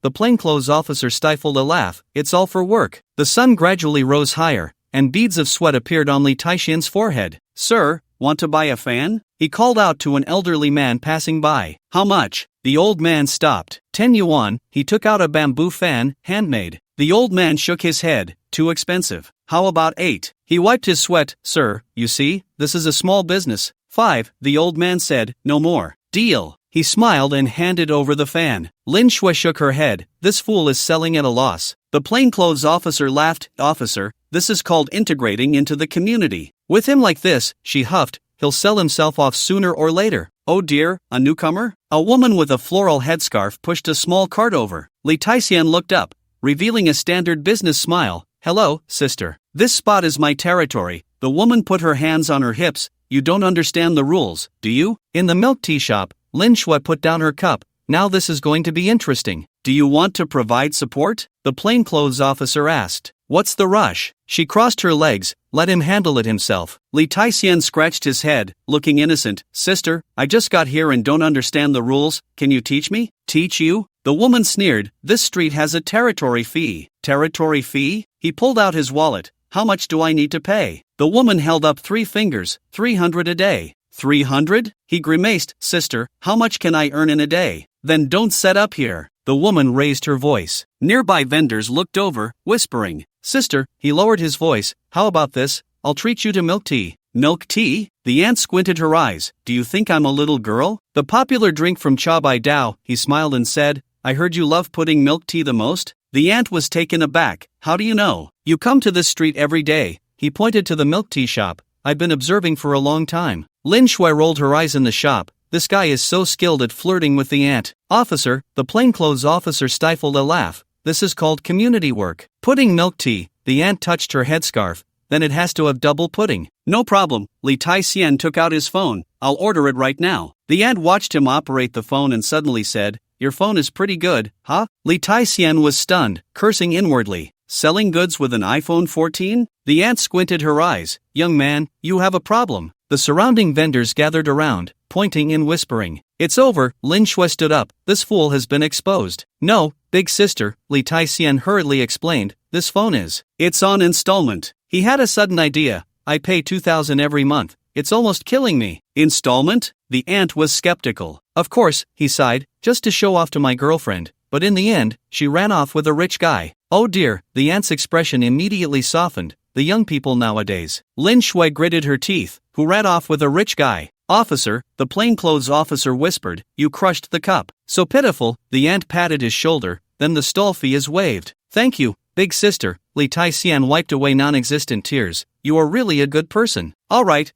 The plainclothes officer stifled a laugh. It's all for work. The sun gradually rose higher, and beads of sweat appeared on Li Taixian's forehead. Sir, want to buy a fan? He called out to an elderly man passing by. How much? The old man stopped. 10 yuan. He took out a bamboo fan, handmade. The old man shook his head. Too expensive. How about 8? He wiped his sweat. Sir, you see, this is a small business. 5, the old man said, no more. Deal. He smiled and handed over the fan. Lin Shui shook her head. This fool is selling at a loss. The plainclothes officer laughed. Officer, this is called integrating into the community. With him like this, she huffed, he'll sell himself off sooner or later. Oh dear, a newcomer? A woman with a floral headscarf pushed a small cart over. Li Taixian looked up, revealing a standard business smile. Hello, sister. This spot is my territory. The woman put her hands on her hips. You don't understand the rules, do you? In the milk tea shop, Lin Shui put down her cup. Now this is going to be interesting. Do you want to provide support? The plainclothes officer asked. What's the rush? She crossed her legs. Let him handle it himself. Li Taixian scratched his head, looking innocent. Sister, I just got here and don't understand the rules. Can you teach me? Teach you? The woman sneered. This street has a territory fee. Territory fee? He pulled out his wallet. How much do I need to pay? The woman held up 3 fingers. 300 a day. 300? He grimaced. Sister, how much can I earn in a day? Then don't set up here. The woman raised her voice. Nearby vendors looked over, whispering. Sister, he lowered his voice. How about this? I'll treat you to milk tea. Milk tea? The aunt squinted her eyes. Do you think I'm a little girl? The popular drink from Cha Bai Dao. He smiled and said, I heard you love putting milk tea the most? The aunt was taken aback. How do you know? You come to this street every day. He pointed to the milk tea shop. I've been observing for a long time. Lin Shui rolled her eyes in the shop. This guy is so skilled at flirting with the aunt. Officer, the plainclothes officer stifled a laugh. This is called community work. Pudding milk tea. The aunt touched her headscarf. Then it has to have double pudding. No problem. Li Taixian took out his phone. I'll order it right now. The aunt watched him operate the phone and suddenly said, Your phone is pretty good, huh? Li Taixian was stunned, cursing inwardly. Selling goods with an iPhone 14? The aunt squinted her eyes. Young man, you have a problem. The surrounding vendors gathered around, pointing and whispering. It's over. Lin Shui stood up. This fool has been exposed. No, big sister, Li Taixian hurriedly explained. This phone is. It's on installment. He had a sudden idea. I pay 2,000 every month. It's almost killing me. Installment? The aunt was skeptical. Of course, he sighed, just to show off to my girlfriend. But in the end, she ran off with a rich guy. Oh dear, the aunt's expression immediately softened. The young people nowadays. Lin Shui gritted her teeth. Who ran off with a rich guy? Officer, the plainclothes officer whispered. You crushed the cup. So pitiful. The aunt patted his shoulder. Then the stall fee is waived. Thank you, big sister. Li Taixian wiped away non-existent tears. You are really a good person. All right.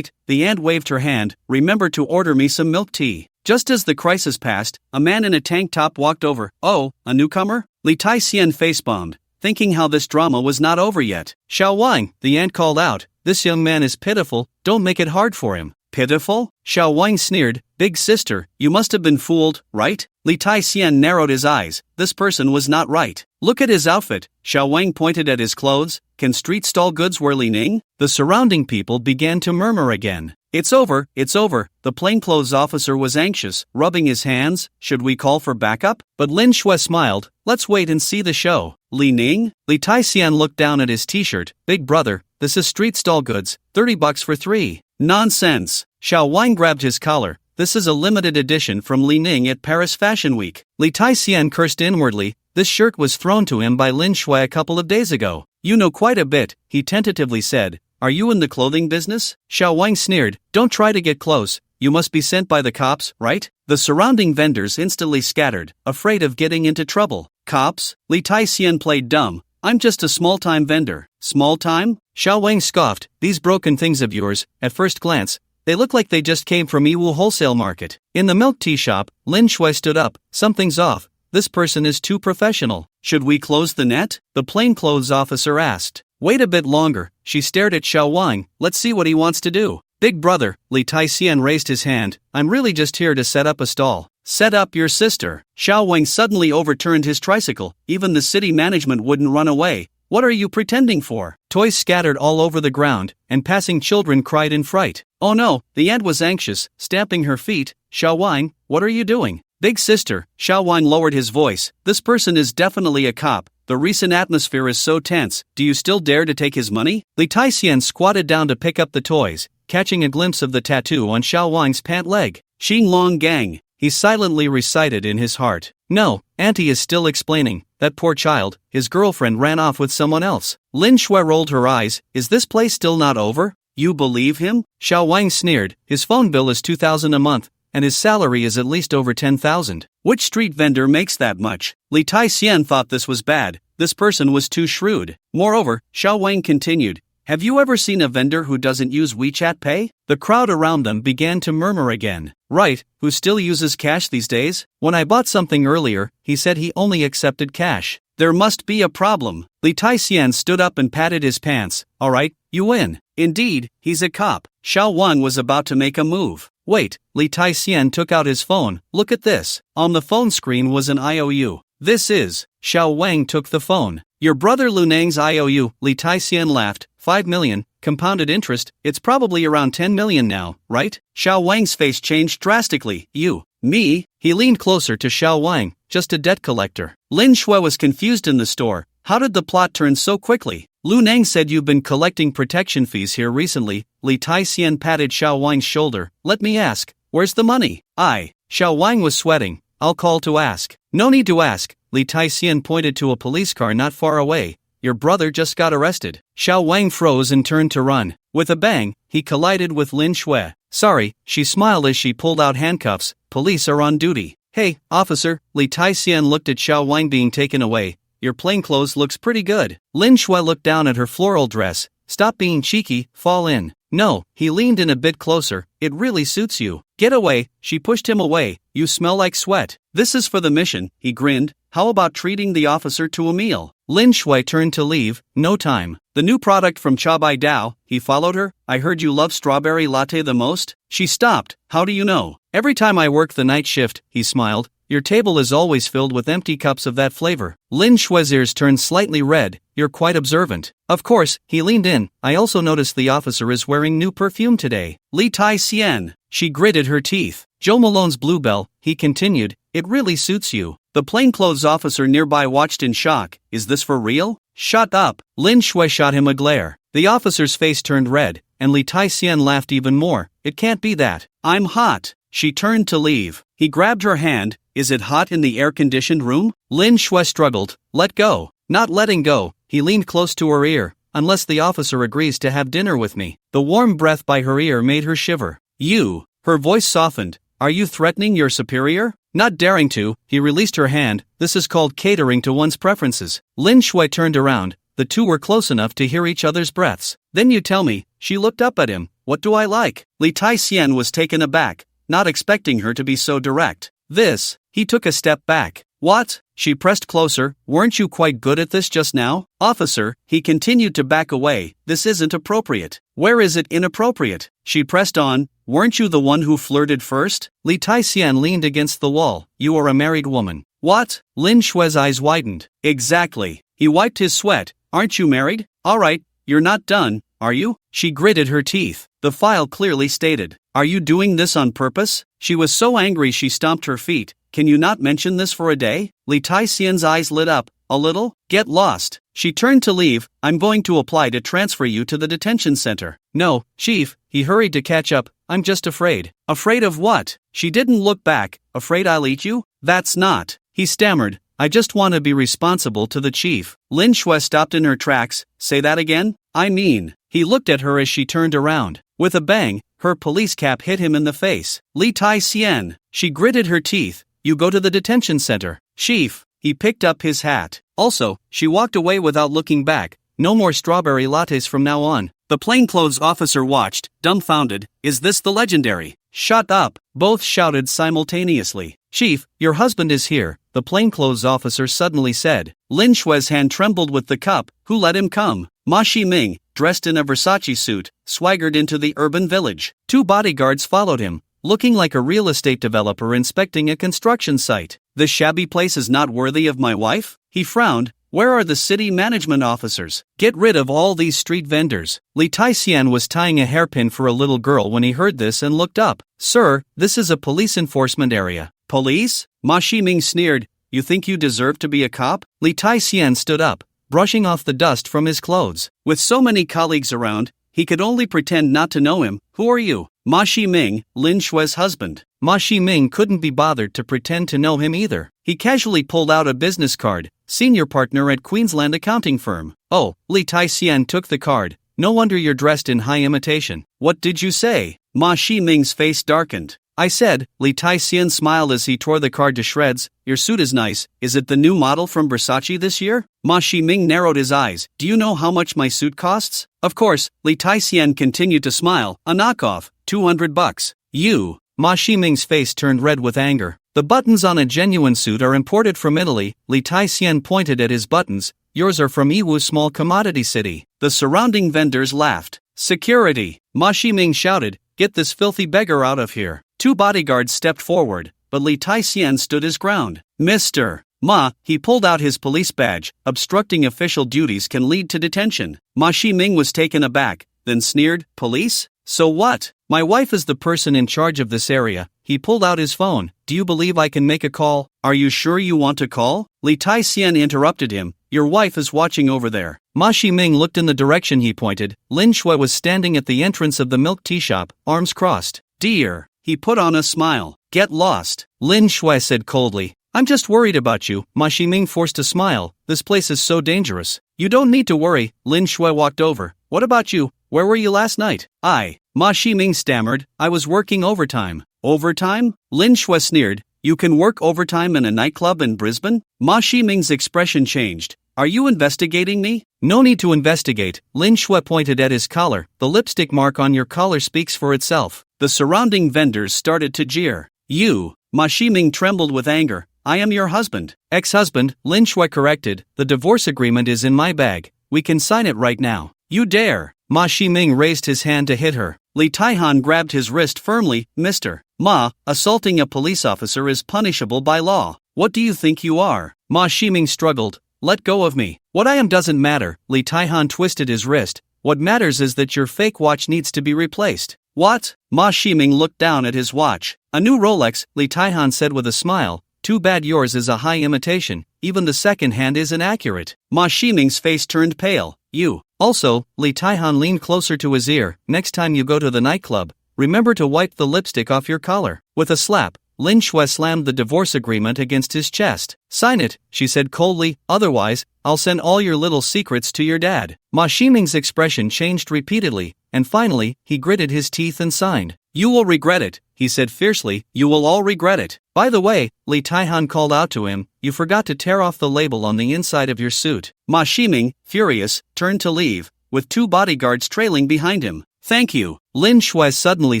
The aunt waved her hand. Remember to order me some milk tea. Just as the crisis passed, a man in a tank top walked over. Oh, a newcomer? Li Taixian facepalmed, thinking how this drama was not over yet. Xiao Wang, the aunt called out. This young man is pitiful. Don't make it hard for him. Pitiful? Xiao Wang sneered. Big sister, you must have been fooled, right? Li Taixian narrowed his eyes. This person was not right. Look at his outfit. Xiao Wang pointed at his clothes. Can street stall goods wear Li Ning? The surrounding people began to murmur again. It's over. The plainclothes officer was anxious, rubbing his hands. Should we call for backup? But Lin Shui smiled. Let's wait and see the show. Li Ning? Li Taixian looked down at his t-shirt. Big brother, this is street stall goods. $30 for 3. Nonsense. Xiao Wang grabbed his collar. This is a limited edition from Li Ning at Paris Fashion Week. Li Taixian cursed inwardly. This shirt was thrown to him by Lin Shui a couple of days ago. You know quite a bit, he tentatively said. Are you in the clothing business? Xiao Wang sneered. Don't try to get close. You must be sent by the cops, right? The surrounding vendors instantly scattered, afraid of getting into trouble. Cops? Li Taixian played dumb. I'm just a small-time vendor. Small-time? Xiao Wang scoffed. These broken things of yours, at first glance, they look like they just came from Yiwu Wholesale Market. In the milk tea shop, Lin Shui stood up. Something's off. This person is too professional. Should we close the net? The plainclothes officer asked. Wait a bit longer. She stared at Xiao Wang. Let's see what he wants to do. Big brother, Li Taixian raised his hand. I'm really just here to set up a stall. Set up your sister. Xiao Wang suddenly overturned his tricycle. Even the city management wouldn't run away. What are you pretending for? Toys scattered all over the ground, and passing children cried in fright. Oh no, the aunt was anxious, stamping her feet. Xiao Wang, what are you doing? Big sister, Xiaowang lowered his voice. This person is definitely a cop. The recent atmosphere is so tense. Do you still dare to take his money? Li Taixian squatted down to pick up the toys, catching a glimpse of the tattoo on Xiaowang's pant leg. Xinglong gang, he silently recited in his heart. No, Auntie is still explaining. That poor child, his girlfriend ran off with someone else. Lin Shui rolled her eyes. Is this play still not over? You believe him? Xiaowang sneered. His phone bill is 2,000 a month, and his salary is at least over 10,000. Which street vendor makes that much? Li Taixian thought this was bad. This person was too shrewd. Moreover, Xiaowang continued. Have you ever seen a vendor who doesn't use WeChat Pay? The crowd around them began to murmur again. Right, who still uses cash these days? When I bought something earlier, he said he only accepted cash. There must be a problem. Li Taixian stood up and patted his pants. Alright, you win. Indeed, he's a cop. Xiaowang was about to make a move. Wait, Li Taixian took out his phone. Look at this. On the phone screen was an IOU. This is. Xiaowang took the phone. Your brother Lu Nang's IOU. Li Taixian laughed. 5 million, compounded interest, it's probably around 10 million now, right? Xiaowang's face changed drastically. You, me? He leaned closer to Xiaowang, just a debt collector. Lin Shui was confused in the store. How did the plot turn so quickly? Lu Nang said you've been collecting protection fees here recently. Li Taixian patted Xiaowang's shoulder. Let me ask, where's the money? Xiaowang was sweating. I'll call to ask. No need to ask. Li Taixian pointed to a police car not far away. Your brother just got arrested. Xiaowang froze and turned to run. With a bang, he collided with Lin Shui. Sorry, she smiled as she pulled out handcuffs. Police are on duty. Hey, officer. Li Taixian looked at Xiaowang being taken away. Your plainclothes looks pretty good. Lin Shui looked down at her floral dress. Stop being cheeky, fall in. No, he leaned in a bit closer. It really suits you. Get away. She pushed him away. You smell like sweat. This is for the mission, he grinned. How about treating the officer to a meal? Lin Shui turned to leave. No time. The new product from Chabai Dao, he followed her. I heard you love strawberry latte the most. She stopped. How do you know? Every time I work the night shift, he smiled. Your table is always filled with empty cups of that flavor. Lin Shui's ears turned slightly red. You're quite observant. Of course, he leaned in. I also noticed the officer is wearing new perfume today. Li Taixian. She gritted her teeth. Joe Malone's bluebell, he continued. It really suits you. The plainclothes officer nearby watched in shock. Is this for real? Shut up. Lin Shui shot him a glare. The officer's face turned red, and Li Taixian laughed even more. It can't be that. I'm hot. She turned to leave. He grabbed her hand. Is it hot in the air-conditioned room? Lin Shui struggled. Let go. Not letting go, he leaned close to her ear. Unless the officer agrees to have dinner with me. The warm breath by her ear made her shiver. You. Her voice softened. Are you threatening your superior? Not daring to, he released her hand. This is called catering to one's preferences. Lin Shui turned around. The two were close enough to hear each other's breaths. Then you tell me. She looked up at him. What do I like? Li Taixian was taken aback, not expecting her to be so direct. This. He took a step back. What? She pressed closer. Weren't you quite good at this just now? Officer, he continued to back away. This isn't appropriate. Where is it inappropriate? She pressed on. Weren't you the one who flirted first? Li Taixian leaned against the wall. You are a married woman. What? Lin Shui's eyes widened. Exactly. He wiped his sweat. Aren't you married? Alright, you're not done, are you? She gritted her teeth. The file clearly stated. Are you doing this on purpose? She was so angry she stomped her feet. Can you not mention this for a day? Li Taixian's eyes lit up. A little? Get lost. She turned to leave. I'm going to apply to transfer you to the detention center. No, Chief, he hurried to catch up. I'm just afraid. Afraid of what? She didn't look back. Afraid I'll eat you? That's not. He stammered. I just want to be responsible to the chief. Lin Shui stopped in her tracks. Say that again? I mean. He looked at her as she turned around. With a bang, her police cap hit him in the face. Li Taixian. She gritted her teeth. You go to the detention center. Chief. He picked up his hat. Also, she walked away without looking back. No more strawberry lattes from now on. The plainclothes officer watched, dumbfounded. Is this the legendary? Shut up. Both shouted simultaneously. Chief, your husband is here, the plainclothes officer suddenly said. Lin Shui's hand trembled with the cup. Who let him come? Ma Shiming, dressed in a Versace suit, swaggered into the urban village. 2 bodyguards followed him, looking like a real estate developer inspecting a construction site. This shabby place is not worthy of my wife? He frowned. Where are the city management officers? Get rid of all these street vendors. Li Taixian was tying a hairpin for a little girl when he heard this and looked up. Sir, this is a police enforcement area. Police? Ma Shiming sneered. You think you deserve to be a cop? Li Taixian stood up, brushing off the dust from his clothes. With so many colleagues around, he could only pretend not to know him. Who are you? Ma Shiming, Lin Shue's husband. Ma Shiming couldn't be bothered to pretend to know him either. He casually pulled out a business card. Senior partner at Queensland accounting firm. Oh, Li Taixian took the card. No wonder you're dressed in high imitation. What did you say? Ma Shiming's face darkened. I said, Li Taixian smiled as he tore the card to shreds. Your suit is nice. Is it the new model from Versace this year? Ma Shiming narrowed his eyes. Do you know how much my suit costs? Of course, Li Taixian continued to smile. A knockoff, $200. You. Ma Shiming's face turned red with anger. The buttons on a genuine suit are imported from Italy. Li Taixian pointed at his buttons. Yours are from Yiwu small commodity city. The surrounding vendors laughed. Security. Ma Shiming shouted. Get this filthy beggar out of here. 2 bodyguards stepped forward, but Li Taixian stood his ground. Mr. Ma, he pulled out his police badge. Obstructing official duties can lead to detention. Ma Shiming was taken aback, then sneered. Police? So what? My wife is the person in charge of this area. He pulled out his phone. Do you believe I can make a call? Are you sure you want to call? Li Taixian interrupted him. Your wife is watching over there. Ma Shiming looked in the direction he pointed. Lin Shui was standing at the entrance of the milk tea shop, arms crossed. Dear. He put on a smile. Get lost. Lin Shui said coldly. I'm just worried about you. Ma Shiming forced a smile. This place is so dangerous. You don't need to worry. Lin Shui walked over. What about you? Where were you last night? Ma Shiming stammered. I was working overtime. Overtime? Lin Shui sneered. You can work overtime in a nightclub in Brisbane? Ma Shiming's expression changed. Are you investigating me? No need to investigate. Lin Shui pointed at his collar. The lipstick mark on your collar speaks for itself. The surrounding vendors started to jeer. You. Ma Shiming trembled with anger. I am your husband. Ex-husband, Lin Shui corrected. The divorce agreement is in my bag. We can sign it right now. You dare. Ma Shiming raised his hand to hit her. Li Taihan grabbed his wrist firmly. Mr. Ma, assaulting a police officer is punishable by law. What do you think you are? Ma Shiming struggled. Let go of me. What I am doesn't matter. Li Taihan twisted his wrist. What matters is that your fake watch needs to be replaced. What? Ma Shiming looked down at his watch. A new Rolex, Li Taihan said with a smile. Too bad yours is a high imitation. Even the second hand is inaccurate. Ma Shiming's face turned pale. You. Also, Li Taihan leaned closer to his ear. Next time you go to the nightclub, remember to wipe the lipstick off your collar. With a slap, Lin Shui slammed the divorce agreement against his chest. Sign it, she said coldly, otherwise, I'll send all your little secrets to your dad. Ma Shiming's expression changed repeatedly, and finally, he gritted his teeth and signed. You will regret it, he said fiercely. You will all regret it. By the way, Li Taihan called out to him, you forgot to tear off the label on the inside of your suit. Ma Shiming, furious, turned to leave, with 2 bodyguards trailing behind him. Thank you, Lin Shui suddenly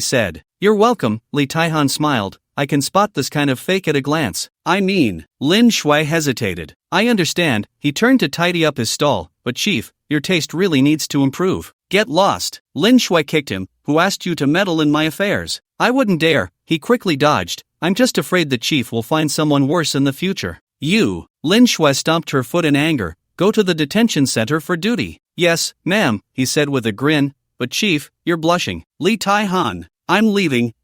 said. You're welcome, Li Taihan smiled. I can spot this kind of fake at a glance. I mean, Lin Shui hesitated. I understand. He turned to tidy up his stall, but chief, your taste really needs to improve. Get lost. Lin Shui kicked him. Who asked you to meddle in my affairs? I wouldn't dare. He quickly dodged. I'm just afraid the chief will find someone worse in the future. You. Lin Shui stomped her foot in anger. Go to the detention center for duty. Yes, ma'am, he said with a grin. But chief, you're blushing. Li Taihan. I'm leaving.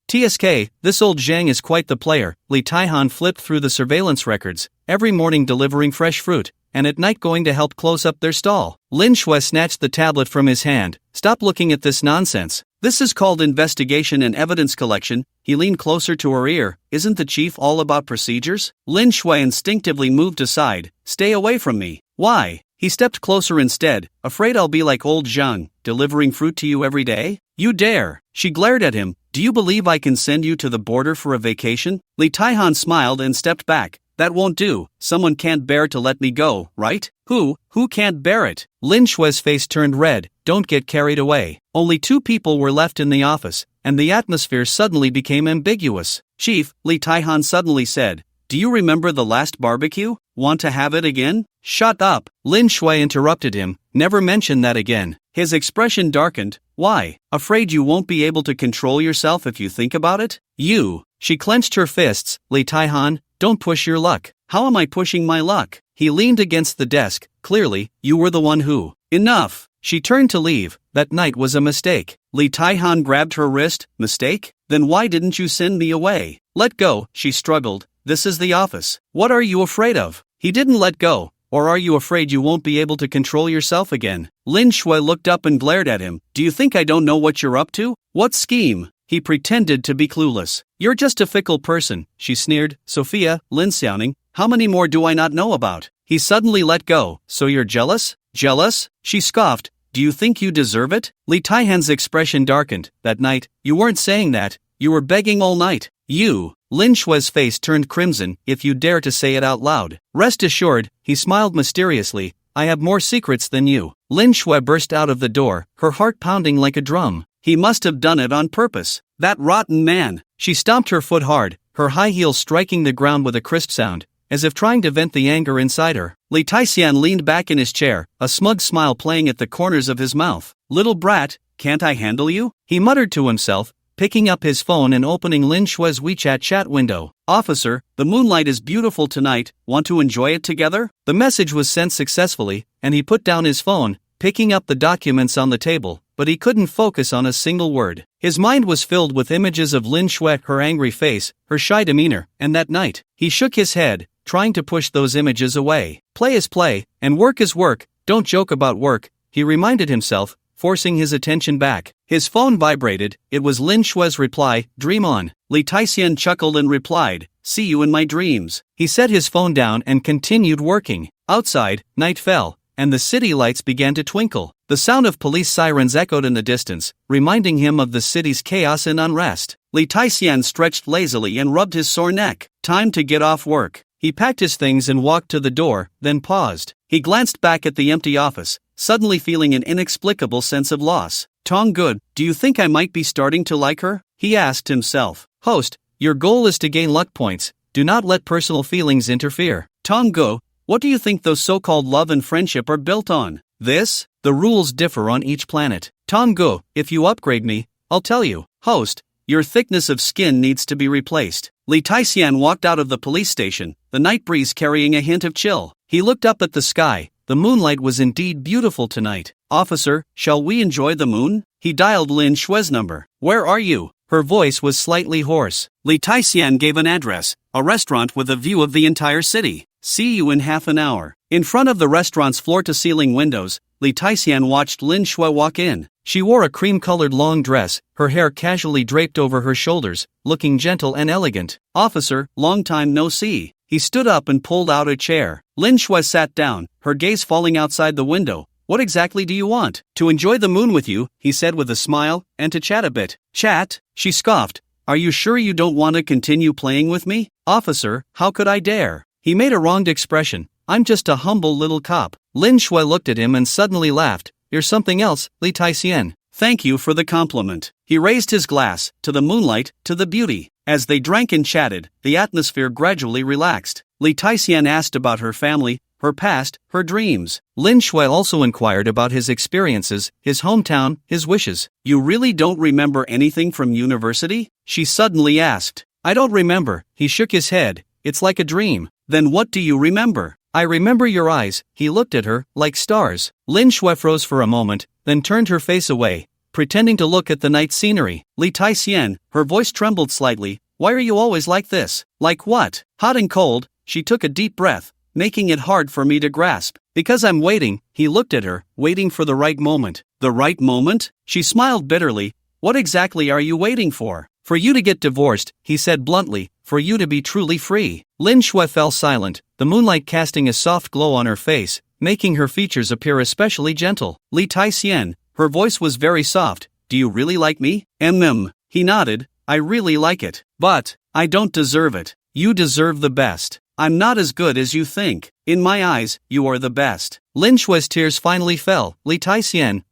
TSK, this old Zhang is quite the player. Li Taihan flipped through the surveillance records, every morning delivering fresh fruit, and at night going to help close up their stall. Lin Shui snatched the tablet from his hand. Stop looking at this nonsense. This is called investigation and evidence collection. He leaned closer to her ear. Isn't the chief all about procedures? Lin Shui instinctively moved aside. Stay away from me. Why? He stepped closer instead. Afraid I'll be like old Zhang, delivering fruit to you every day? You dare. She glared at him. Do you believe I can send you to the border for a vacation? Li Taihan smiled and stepped back. That won't do. Someone can't bear to let me go, right? Who can't bear it? Lin Shui's face turned red. Don't get carried away. Only 2 people were left in the office, and the atmosphere suddenly became ambiguous. Chief, Li Taihan suddenly said, do you remember the last barbecue? Want to have it again? Shut up. Lin Shui interrupted him. Never mention that again. His expression darkened. Why? Afraid you won't be able to control yourself if you think about it? You. She clenched her fists. Li Taihan, don't push your luck. How am I pushing my luck? He leaned against the desk. Clearly, you were the one who. Enough. She turned to leave. That night was a mistake. Li Taihan grabbed her wrist. Mistake? Then why didn't you send me away? Let go, she struggled. This is the office. What are you afraid of? He didn't let go. Or are you afraid you won't be able to control yourself again? Lin Shui looked up and glared at him. Do you think I don't know what you're up to? What scheme? He pretended to be clueless. You're just a fickle person, she sneered. Sophia, Lin Xiaoning, how many more do I not know about? He suddenly let go. So you're jealous? Jealous? She scoffed. Do you think you deserve it? Li Taihan's expression darkened. That night, you weren't saying that. You were begging all night. You. Lin Shui's face turned crimson. If you dare to say it out loud. Rest assured, he smiled mysteriously. I have more secrets than you. Lin Shui burst out of the door, her heart pounding like a drum. He must have done it on purpose. That rotten man. She stomped her foot hard, her high heels striking the ground with a crisp sound, as if trying to vent the anger inside her. Li Taixian leaned back in his chair, a smug smile playing at the corners of his mouth. Little brat, can't I handle you? He muttered to himself, picking up his phone and opening Lin Shui's WeChat chat window. Officer, the moonlight is beautiful tonight, want to enjoy it together? The message was sent successfully, and he put down his phone, picking up the documents on the table, but he couldn't focus on a single word. His mind was filled with images of Lin Shui, her angry face, her shy demeanor, and that night. He shook his head, trying to push those images away. Play is play, and work is work, don't joke about work, he reminded himself, forcing his attention back. His phone vibrated. It was Lin Shui's reply, dream on. Li Taixian chuckled and replied, see you in my dreams. He set his phone down and continued working. Outside, night fell, and the city lights began to twinkle. The sound of police sirens echoed in the distance, reminding him of the city's chaos and unrest. Li Taixian stretched lazily and rubbed his sore neck. Time to get off work. He packed his things and walked to the door, then paused. He glanced back at the empty office, suddenly feeling an inexplicable sense of loss. Tong Good, do you think I might be starting to like her? He asked himself. Host, your goal is to gain luck points. Do not let personal feelings interfere. Tong Go, what do you think those so-called love and friendship are built on? This? The rules differ on each planet. Tong Go, if you upgrade me, I'll tell you. Host, your thickness of skin needs to be replaced. Li Taixian walked out of the police station, the night breeze carrying a hint of chill. He looked up at the sky. The moonlight was indeed beautiful tonight. Officer, shall we enjoy the moon? He dialed Lin Shui's number. Where are you? Her voice was slightly hoarse. Li Taixian gave an address, a restaurant with a view of the entire city. See you in half an hour. In front of the restaurant's floor-to-ceiling windows, Li Taixian watched Lin Shui walk in. She wore a cream-colored long dress, her hair casually draped over her shoulders, looking gentle and elegant. Officer, long time no see. He stood up and pulled out a chair. Lin Shui sat down, her gaze falling outside the window. What exactly do you want? To enjoy the moon with you, he said with a smile, and to chat a bit. Chat? She scoffed. Are you sure you don't want to continue playing with me? Officer, how could I dare? He made a wronged expression. I'm just a humble little cop. Lin Shui looked at him and suddenly laughed. You're something else, Li Taixian. Thank you for the compliment. He raised his glass, to the moonlight, to the beauty. As they drank and chatted, the atmosphere gradually relaxed. Li Taixian asked about her family, her past, her dreams. Lin Shui also inquired about his experiences, his hometown, his wishes. You really don't remember anything from university? She suddenly asked. I don't remember. He shook his head. It's like a dream. Then what do you remember? I remember your eyes. He looked at her, like stars. Lin Shui froze for a moment, then turned her face away, pretending to look at the night scenery. Li Taixian, her voice trembled slightly. Why are you always like this? Like what? Hot and cold? She took a deep breath, making it hard for me to grasp. Because I'm waiting. He looked at her, waiting for the right moment. The right moment? She smiled bitterly. What exactly are you waiting for? For you to get divorced, he said bluntly, for you to be truly free. Lin Shui fell silent, the moonlight casting a soft glow on her face, making her features appear especially gentle. Li Taixian, her voice was very soft. Do you really like me? He nodded. I really like it. But, I don't deserve it. You deserve the best. I'm not as good as you think. In my eyes, you are the best. Lin Shui's tears finally fell. Li Taixian,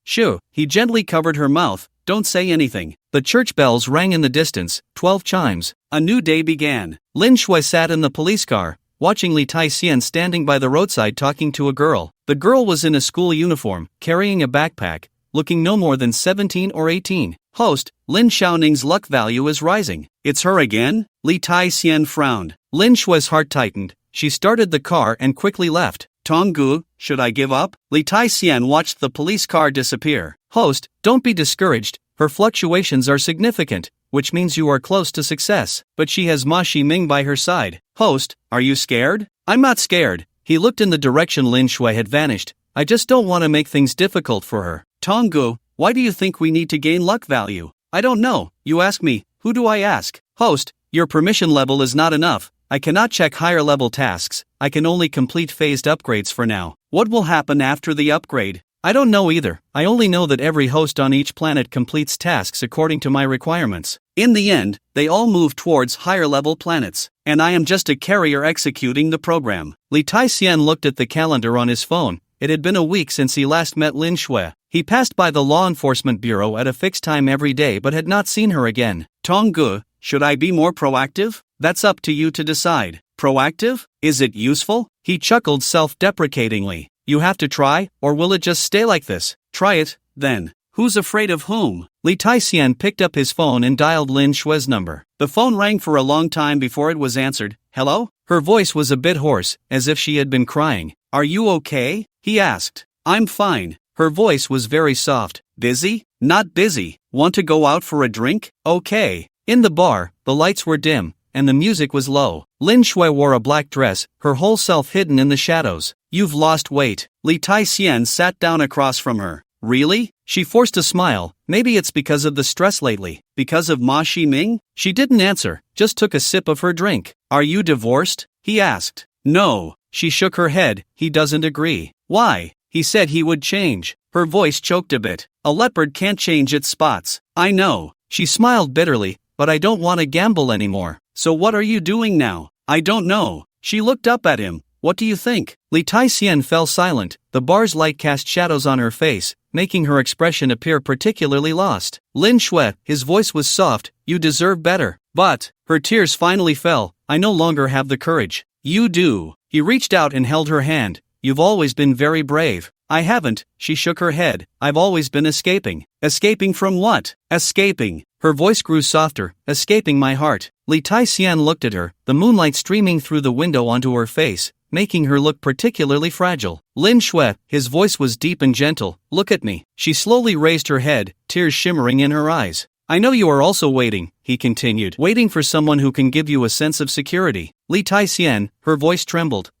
Shoo. He gently covered her mouth. Don't say anything. The church bells rang in the distance, 12 chimes. A new day began. Lin Shui sat in the police car, watching Li Taixian standing by the roadside talking to a girl. The girl was in a school uniform, carrying a backpack, looking no more than 17 or 18. Host, Lin Xiaoning's luck value is rising. It's her again? Li Taixian frowned. Lin Shui's heart tightened. She started the car and quickly left. Tonggu, should I give up? Li Taixian watched the police car disappear. Host, don't be discouraged, her fluctuations are significant, which means you are close to success, but she has Ma Shiming by her side. Host, are you scared? I'm not scared. He looked in the direction Lin Shui had vanished. I just don't want to make things difficult for her. Tonggu, why do you think we need to gain luck value? I don't know, you ask me, who do I ask? Host, your permission level is not enough. I cannot check higher level tasks. I can only complete phased upgrades for now. What will happen after the upgrade? I don't know either. I only know that every host on each planet completes tasks according to my requirements. In the end, they all move towards higher level planets, and I am just a carrier executing the program. Li Taixian looked at the calendar on his phone. It had been a week since he last met Lin Shui. He passed by the law enforcement bureau at a fixed time every day but had not seen her again. Tonggu, should I be more proactive? That's up to you to decide. Proactive? Is it useful? He chuckled self-deprecatingly. You have to try, or will it just stay like this? Try it, then. Who's afraid of whom? Li Taixian picked up his phone and dialed Lin Shui's number. The phone rang for a long time before it was answered. Hello? Her voice was a bit hoarse, as if she had been crying. Are you okay? He asked. I'm fine. Her voice was very soft. Busy? Not busy. Want to go out for a drink? Okay. In the bar, the lights were dim, and the music was low. Lin Shui wore a black dress, her whole self hidden in the shadows. You've lost weight. Li Taixian sat down across from her. Really? She forced a smile. Maybe it's because of the stress lately. Because of Ma Shiming? She didn't answer, just took a sip of her drink. Are you divorced? He asked. No. She shook her head. He doesn't agree. Why? He said he would change. Her voice choked a bit. A leopard can't change its spots. I know. She smiled bitterly. But I don't want to gamble anymore. So what are you doing now? I don't know. She looked up at him. What do you think? Li Taixian fell silent. The bar's light cast shadows on her face, making her expression appear particularly lost. Lin Shui, his voice was soft. You deserve better. But, her tears finally fell. I no longer have the courage. You do. He reached out and held her hand. You've always been very brave. I haven't. She shook her head. I've always been escaping. Escaping from what? Escaping. Her voice grew softer. Escaping my heart. Li Taixian looked at her, the moonlight streaming through the window onto her face, making her look particularly fragile. Lin Shui, his voice was deep and gentle. Look at me. She slowly raised her head, tears shimmering in her eyes. I know you are also waiting, he continued. Waiting for someone who can give you a sense of security. Li Taixian, her voice trembled.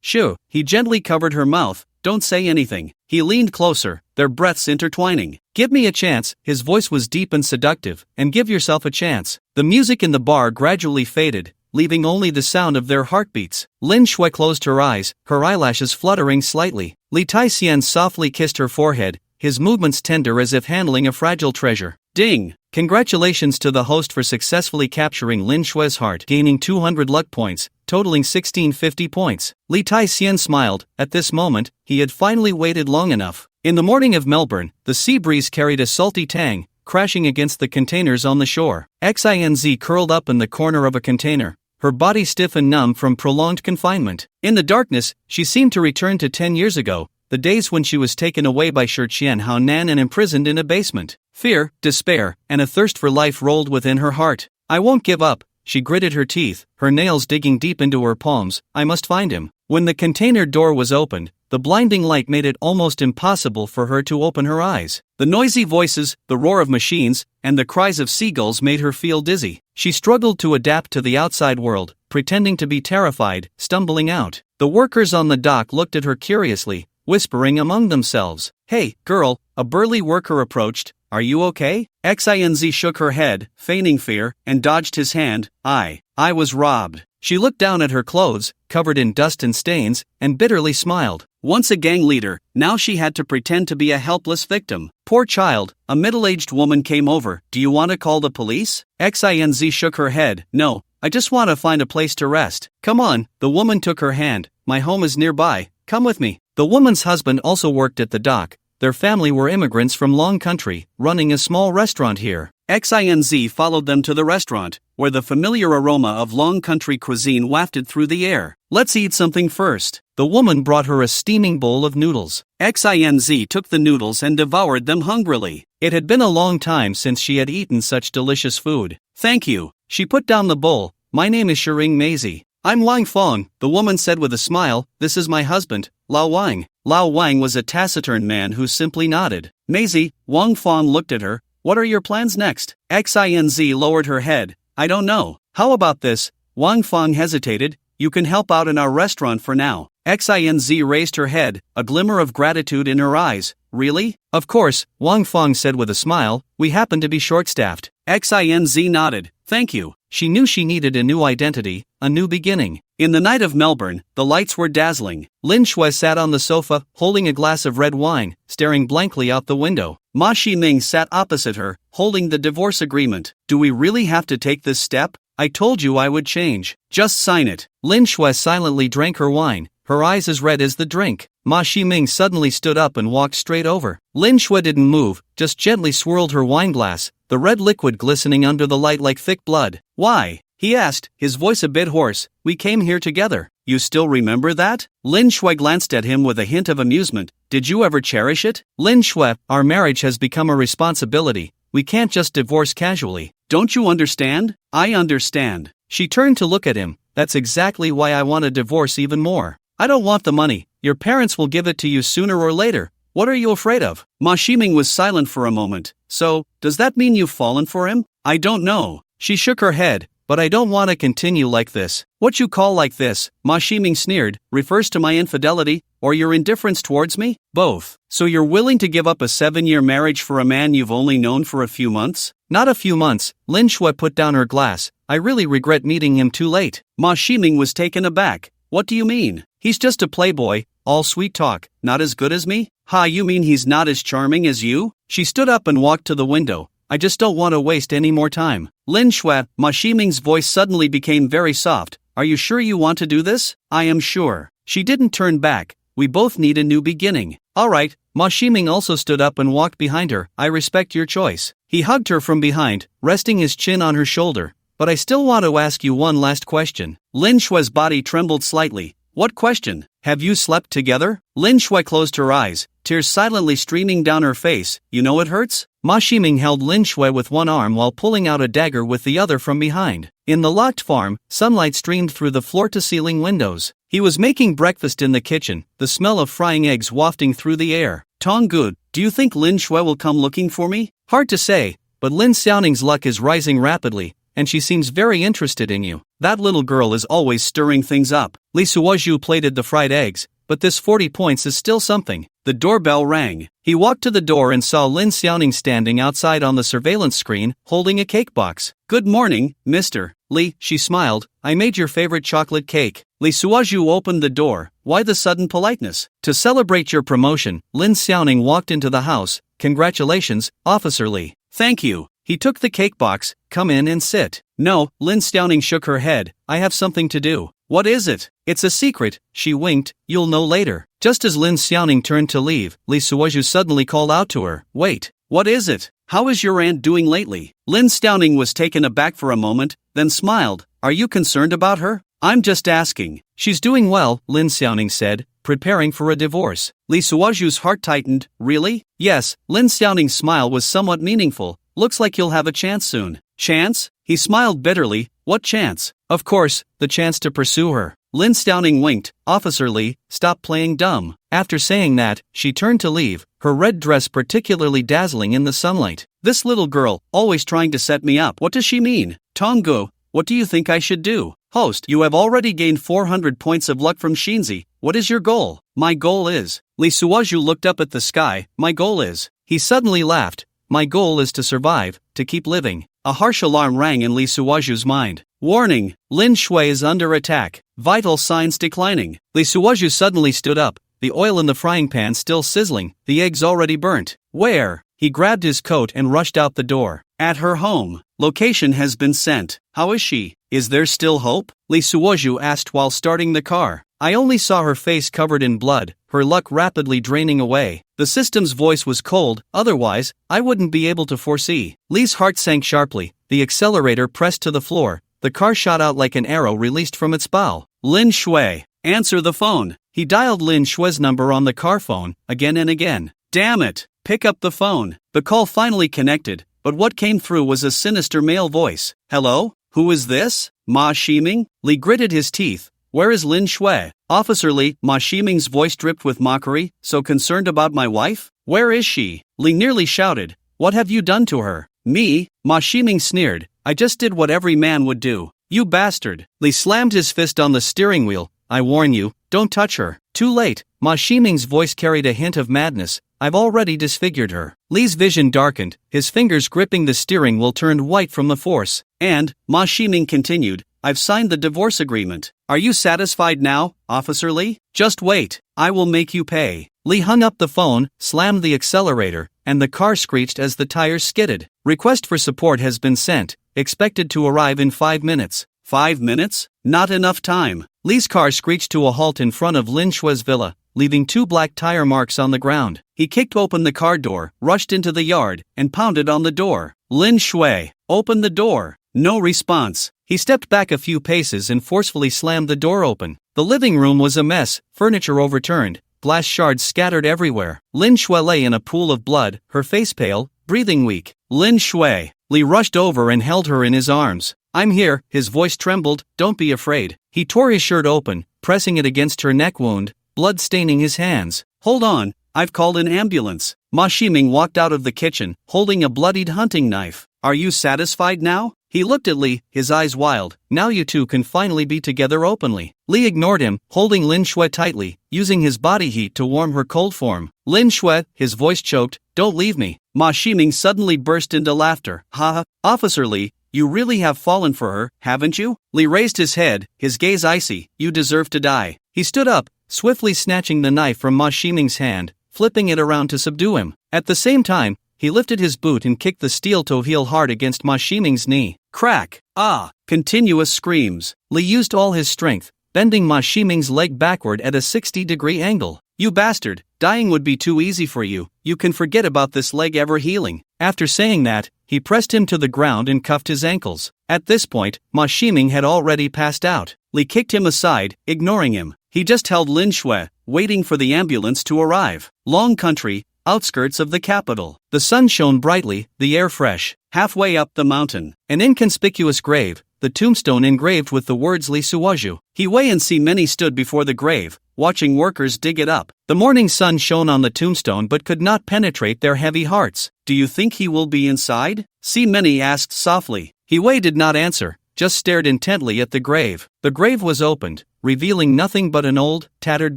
Shoo. He gently covered her mouth. Don't say anything. He leaned closer, their breaths intertwining. Give me a chance. His voice was deep and seductive. And give yourself a chance. The music in the bar gradually faded, leaving only the sound of their heartbeats. Lin Shui closed her eyes, her eyelashes fluttering slightly. Li Taixian softly kissed her forehead, his movements tender as if handling a fragile treasure. Ding! Congratulations to the host for successfully capturing Lin Shui's heart, gaining 200 luck points, totaling 1650 points. Li Taixian smiled. At this moment, he had finally waited long enough. In the morning of Melbourne, the sea breeze carried a salty tang, crashing against the containers on the shore. Xinz curled up in the corner of a container, her body stiff and numb from prolonged confinement. In the darkness, she seemed to return to 10 years ago, the days when she was taken away by Shiqian Haonan and imprisoned in a basement. Fear, despair, and a thirst for life rolled within her heart. I won't give up, she gritted her teeth, her nails digging deep into her palms. I must find him. When the container door was opened, the blinding light made it almost impossible for her to open her eyes. The noisy voices, the roar of machines, and the cries of seagulls made her feel dizzy. She struggled to adapt to the outside world, pretending to be terrified, stumbling out. The workers on the dock looked at her curiously, whispering among themselves. Hey, girl, a burly worker approached. Are you okay? Xinz shook her head, feigning fear, and dodged his hand. I was robbed. She looked down at her clothes, covered in dust and stains, and bitterly smiled. Once a gang leader, now she had to pretend to be a helpless victim. Poor child, a middle-aged woman came over. Do you want to call the police? Xinz shook her head. No, I just want to find a place to rest. Come on, the woman took her hand. My home is nearby. Come with me. The woman's husband also worked at the dock. Their family were immigrants from Long Country, running a small restaurant here. Xinz followed them to the restaurant, where the familiar aroma of Long Country cuisine wafted through the air. Let's eat something first. The woman brought her a steaming bowl of noodles. Xinz took the noodles and devoured them hungrily. It had been a long time since she had eaten such delicious food. Thank you. She put down the bowl. My name is Shering Maisie. I'm Wang Fong, the woman said with a smile. This is my husband, Lao Wang. Lao Wang was a taciturn man who simply nodded. Maisie, Wang Fong looked at her. What are your plans next? Xinz lowered her head. I don't know. How about this? Wang Fong hesitated. You can help out in our restaurant for now. Xinz raised her head, a glimmer of gratitude in her eyes. Really? Of course, Wang Fong said with a smile. We happen to be short-staffed. Xinz nodded. Thank you. She knew she needed a new identity, a new beginning. In the night of Melbourne, the lights were dazzling. Lin Shui sat on the sofa, holding a glass of red wine, staring blankly out the window. Ma Ximing sat opposite her, holding the divorce agreement. Do we really have to take this step? I told you I would change. Just sign it. Lin Shui silently drank her wine, her eyes as red as the drink. Ma Ximing suddenly stood up and walked straight over. Lin Shui didn't move, just gently swirled her wine glass, the red liquid glistening under the light like thick blood. Why? He asked, his voice a bit hoarse. We came here together. You still remember that? Lin Shui glanced at him with a hint of amusement. Did you ever cherish it? Lin Shui, our marriage has become a responsibility. We can't just divorce casually. Don't you understand? I understand. She turned to look at him. That's exactly why I want a divorce even more. I don't want the money. Your parents will give it to you sooner or later. What are you afraid of? Ma Ximing was silent for a moment. So, does that mean you've fallen for him? I don't know. She shook her head. But I don't want to continue like this. What you call like this, Ma Ximing sneered, refers to my infidelity, or your indifference towards me? Both. So you're willing to give up a 7-year marriage for a man you've only known for a few months? Not a few months. Lin Shui put down her glass. I really regret meeting him too late. Ma Ximing was taken aback. What do you mean? He's just a playboy, all sweet talk, not as good as me? Ha, you mean he's not as charming as you? She stood up and walked to the window. I just don't want to waste any more time. Lin Shui, Ma Ximing's voice suddenly became very soft. Are you sure you want to do this? I am sure. She didn't turn back. We both need a new beginning. Alright. Ma Ximing also stood up and walked behind her. I respect your choice. He hugged her from behind, resting his chin on her shoulder. But I still want to ask you one last question. Lin Shui's body trembled slightly. What question? Have you slept together? Lin Shui closed her eyes, tears silently streaming down her face. You know it hurts? Ma Ximing held Lin Shui with one arm while pulling out a dagger with the other from behind. In the locked farm, sunlight streamed through the floor-to-ceiling windows. He was making breakfast in the kitchen, the smell of frying eggs wafting through the air. Tong Good, do you think Lin Shui will come looking for me? Hard to say, but Lin Xiaoning's luck is rising rapidly, and she seems very interested in you. That little girl is always stirring things up. Li Suozhu plated the fried eggs, but this 40 points is still something. The doorbell rang. He walked to the door and saw Lin Xiaoning standing outside on the surveillance screen, holding a cake box. Good morning, Mr. Li, she smiled. I made your favorite chocolate cake. Li Suozhu opened the door. Why the sudden politeness? To celebrate your promotion, Lin Xiaoning walked into the house. Congratulations, Officer Li. Thank you. He took the cake box. Come in and sit. No, Lin Xiaoning shook her head. I have something to do. What is it? It's a secret, she winked. You'll know later. Just as Lin Xiaoning turned to leave, Li Suozhu suddenly called out to her. Wait. What is it? How is your aunt doing lately? Lin Xiaoning was taken aback for a moment, then smiled. Are you concerned about her? I'm just asking. She's doing well, Lin Xiaoning said, preparing for a divorce. Li Suozhu's heart tightened. Really? Yes. Lin Xiaoning's smile was somewhat meaningful. Looks like you'll have a chance soon. Chance? He smiled bitterly. What chance? Of course, the chance to pursue her. Lin Xiaoning winked. Officer Li, stop playing dumb. After saying that, she turned to leave, her red dress particularly dazzling in the sunlight. This little girl, always trying to set me up. What does she mean? Tonggu, what do you think I should do? Host, you have already gained 400 points of luck from Shinzi. What is your goal? My goal is. Li Suozhu looked up at the sky. My goal is. He suddenly laughed. My goal is to survive, to keep living. A harsh alarm rang in Li Suozhu's mind. Warning, Lin Shui is under attack. Vital signs declining. Li Suozhu suddenly stood up, the oil in the frying pan still sizzling, the eggs already burnt. Where? He grabbed his coat and rushed out the door. At her home. Location has been sent. How is she? Is there still hope? Li Suozhu asked while starting the car. I only saw her face covered in blood, her luck rapidly draining away. The system's voice was cold, otherwise, I wouldn't be able to foresee. Li's heart sank sharply, the accelerator pressed to the floor, the car shot out like an arrow released from its bow. Lin Shui, answer the phone. He dialed Lin Shui's number on the car phone, again and again. Damn it, pick up the phone. The call finally connected, but what came through was a sinister male voice. Hello? Who is this? Ma Shiming? Li gritted his teeth. Where is Lin Shui? Officer Li, Ma Shiming's voice dripped with mockery. So concerned about my wife? Where is she? Li nearly shouted. What have you done to her? Me? Ma Shiming sneered. I just did what every man would do. You bastard. Li slammed his fist on the steering wheel. I warn you, don't touch her. Too late. Ma Shiming's voice carried a hint of madness. I've already disfigured her. Li's vision darkened, his fingers gripping the steering wheel turned white from the force. And, Ma Shiming continued, I've signed the divorce agreement. Are you satisfied now, Officer Li? Just wait. I will make you pay. Li hung up the phone, slammed the accelerator, and the car screeched as the tires skidded. Request for support has been sent. Expected to arrive in 5 minutes. 5 minutes? Not enough time. Li's car screeched to a halt in front of Lin Shui's villa, leaving 2 black tire marks on the ground. He kicked open the car door, rushed into the yard, and pounded on the door. Lin Shui, open the door. No response. He stepped back a few paces and forcefully slammed the door open. The living room was a mess, furniture overturned, glass shards scattered everywhere. Lin Shui lay in a pool of blood, her face pale, breathing weak. Lin Shui. Li rushed over and held her in his arms. I'm here, his voice trembled, don't be afraid. He tore his shirt open, pressing it against her neck wound, blood staining his hands. Hold on, I've called an ambulance. Ma Shiming walked out of the kitchen, holding a bloodied hunting knife. Are you satisfied now? He looked at Li, his eyes wild. Now you two can finally be together openly. Li ignored him, holding Lin Shui tightly, using his body heat to warm her cold form. Lin Shui, his voice choked, don't leave me. Ma Shiming suddenly burst into laughter. Ha ha, Officer Li, you really have fallen for her, haven't you? Li raised his head, his gaze icy. You deserve to die. He stood up, swiftly snatching the knife from Ma Shiming's hand, flipping it around to subdue him. At the same time, he lifted his boot and kicked the steel toe heel hard against Ma Shiming's knee. Crack! Ah! Continuous screams. Li used all his strength, bending Ma Shiming's leg backward at a 60-degree angle. You bastard, dying would be too easy for you. You can forget about this leg ever healing. After saying that, he pressed him to the ground and cuffed his ankles. At this point, Ma Shiming had already passed out. Li kicked him aside, ignoring him. He just held Lin Shui, waiting for the ambulance to arrive. Long country, outskirts of the capital. The sun shone brightly, the air fresh. Halfway up the mountain, an inconspicuous grave, the tombstone engraved with the words Li Suoju. He Wei and Si many stood before the grave, watching workers dig it up. The morning sun shone on the tombstone but could not penetrate their heavy hearts. Do you think he will be inside? Si many asked softly. He Wei did not answer, just stared intently at the grave. The grave was opened, revealing nothing but an old, tattered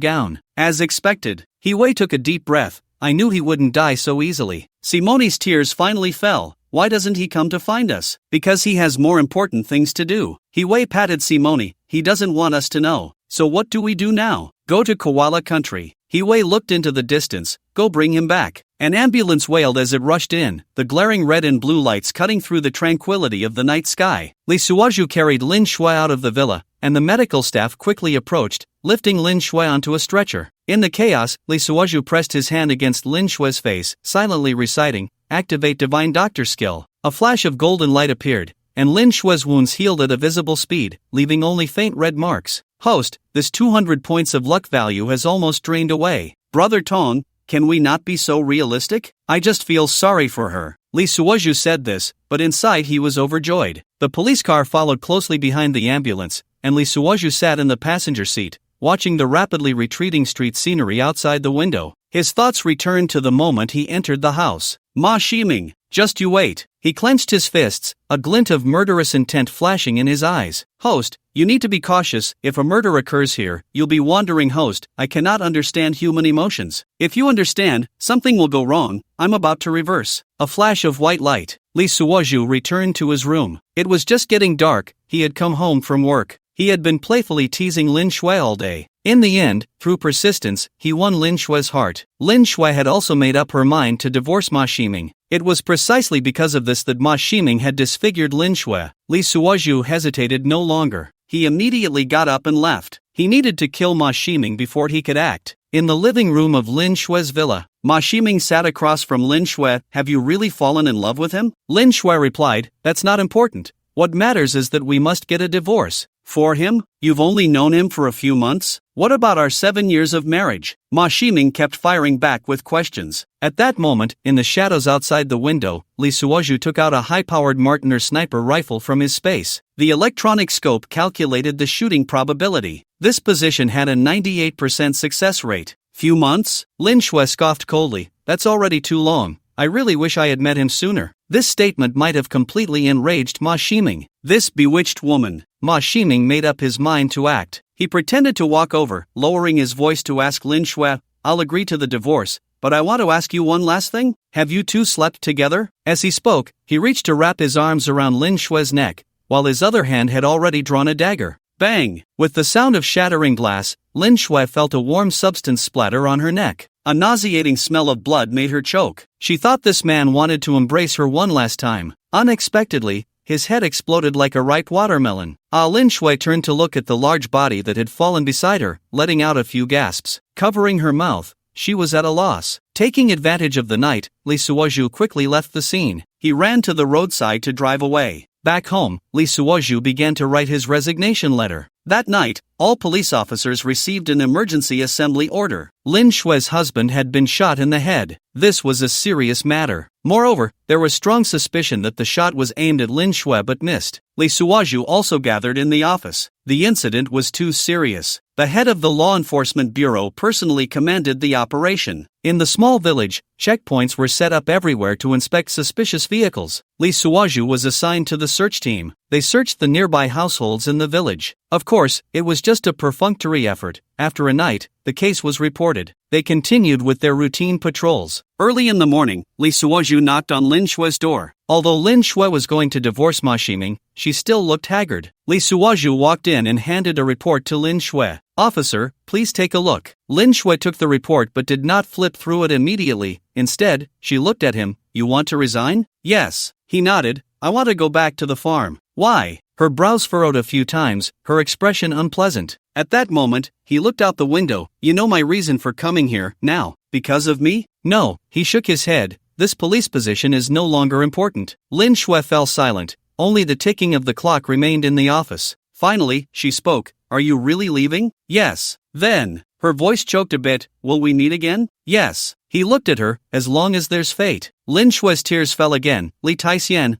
gown. As expected, He Wei took a deep breath. I knew he wouldn't die so easily. Simone's tears finally fell. Why doesn't he come to find us? Because he has more important things to do. He Wei patted Simone. He doesn't want us to know. So what do we do now? Go to Koala Country. He Wei looked into the distance. Go bring him back. An ambulance wailed as it rushed in, the glaring red and blue lights cutting through the tranquility of the night sky. Li Suoju carried Lin Shui out of the villa, and the medical staff quickly approached, lifting Lin Shui onto a stretcher. In the chaos, Li Suoju pressed his hand against Lin Shui's face, silently reciting, Activate Divine Doctor Skill. A flash of golden light appeared, and Lin Shui's wounds healed at a visible speed, leaving only faint red marks. Host, this 200 points of luck value has almost drained away. Brother Tong, can we not be so realistic? I just feel sorry for her. Li Suoju said this, but inside he was overjoyed. The police car followed closely behind the ambulance, and Li Suoju sat in the passenger seat, watching the rapidly retreating street scenery outside the window. His thoughts returned to the moment he entered the house. Ma Shiming, just you wait. He clenched his fists, a glint of murderous intent flashing in his eyes. Host, you need to be cautious. If a murder occurs here, you'll be wandering. Host, I cannot understand human emotions. If you understand, something will go wrong. I'm about to reverse. A flash of white light. Li Suoju returned to his room. It was just getting dark. He had come home from work. He had been playfully teasing Lin Shui all day. In the end, through persistence, he won Lin Shui's heart. Lin Shui had also made up her mind to divorce Ma Shiming. It was precisely because of this that Ma Shiming had disfigured Lin Shui. Li Suoju hesitated no longer. He immediately got up and left. He needed to kill Ma Shiming before he could act. In the living room of Lin Shui's villa, Ma Shiming sat across from Lin Shui. Have you really fallen in love with him? Lin Shui replied, That's not important. What matters is that we must get a divorce. For him? You've only known him for a few months? What about our 7 years of marriage? Ma Shiming kept firing back with questions. At that moment, in the shadows outside the window, Lee Suoju took out a high-powered Martiner sniper rifle from his space. The electronic scope calculated the shooting probability. This position had a 98% success rate. Few months? Lin Shui scoffed coldly. That's already too long. I really wish I had met him sooner. This statement might have completely enraged Ma Shiming. This bewitched woman. Ma Shiming made up his mind to act. He pretended to walk over, lowering his voice to ask Lin Shui, I'll agree to the divorce, but I want to ask you one last thing. Have you two slept together? As he spoke, he reached to wrap his arms around Lin Shui's neck, while his other hand had already drawn a dagger. Bang! With the sound of shattering glass, Lin Shui felt a warm substance splatter on her neck. A nauseating smell of blood made her choke. She thought this man wanted to embrace her one last time. Unexpectedly, his head exploded like a ripe watermelon. Lin Shui turned to look at the large body that had fallen beside her, letting out a few gasps. Covering her mouth, she was at a loss. Taking advantage of the night, Lee Suoju quickly left the scene. He ran to the roadside to drive away. Back home, Lee Suoju began to write his resignation letter. That night, all police officers received an emergency assembly order. Lin Shui's husband had been shot in the head. This was a serious matter. Moreover, there was strong suspicion that the shot was aimed at Lin Shui but missed. Lee Suoju also gathered in the office. The incident was too serious. The head of the Law Enforcement Bureau personally commanded the operation. In the small village, checkpoints were set up everywhere to inspect suspicious vehicles. Lee Suoju was assigned to the search team. They searched the nearby households in the village. Of course, it was just a perfunctory effort. After a night, the case was reported. They continued with their routine patrols. Early in the morning, Lee Suoju knocked on Lin Shui's door. Although Lin Shui was going to divorce Ma Shiming, she still looked haggard. Lee Suoju walked in and handed a report to Lin Shui. Officer, please take a look. Lin Shui took the report but did not flip through it immediately. Instead, she looked at him. You want to resign? Yes. He nodded. I want to go back to the farm. Why? Her brows furrowed a few times, her expression unpleasant. At that moment, he looked out the window. You know my reason for coming here, now, because of me? No, he shook his head. This police position is no longer important. Lin Shui fell silent. Only the ticking of the clock remained in the office. Finally, she spoke. Are you really leaving? Yes. Then. Her voice choked a bit. Will we meet again? Yes. He looked at her. As long as there's fate. Lin Shui's tears fell again. Li Taixian,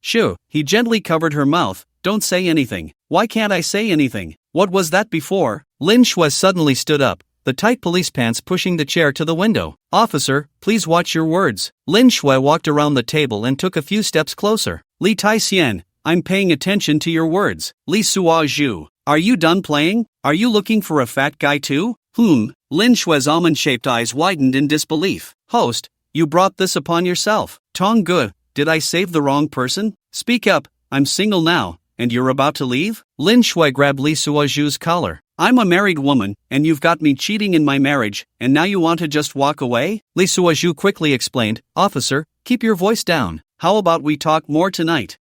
Shoo. He gently covered her mouth. Don't say anything. Why can't I say anything? What was that before? Lin Shui suddenly stood up, the tight police pants pushing the chair to the window. Officer, please watch your words. Lin Shui walked around the table and took a few steps closer. Li Taixian, I'm paying attention to your words. Li Suoju, are you done playing? Are you looking for a fat guy too? Lin Shui's almond-shaped eyes widened in disbelief. Host, you brought this upon yourself. Tong Gu, did I save the wrong person? Speak up, I'm single now, and you're about to leave? Lin Shui grabbed Lee Suoju's collar. I'm a married woman, and you've got me cheating in my marriage, and now you want to just walk away? Lee Suoju quickly explained, Officer, keep your voice down. How about we talk more tonight?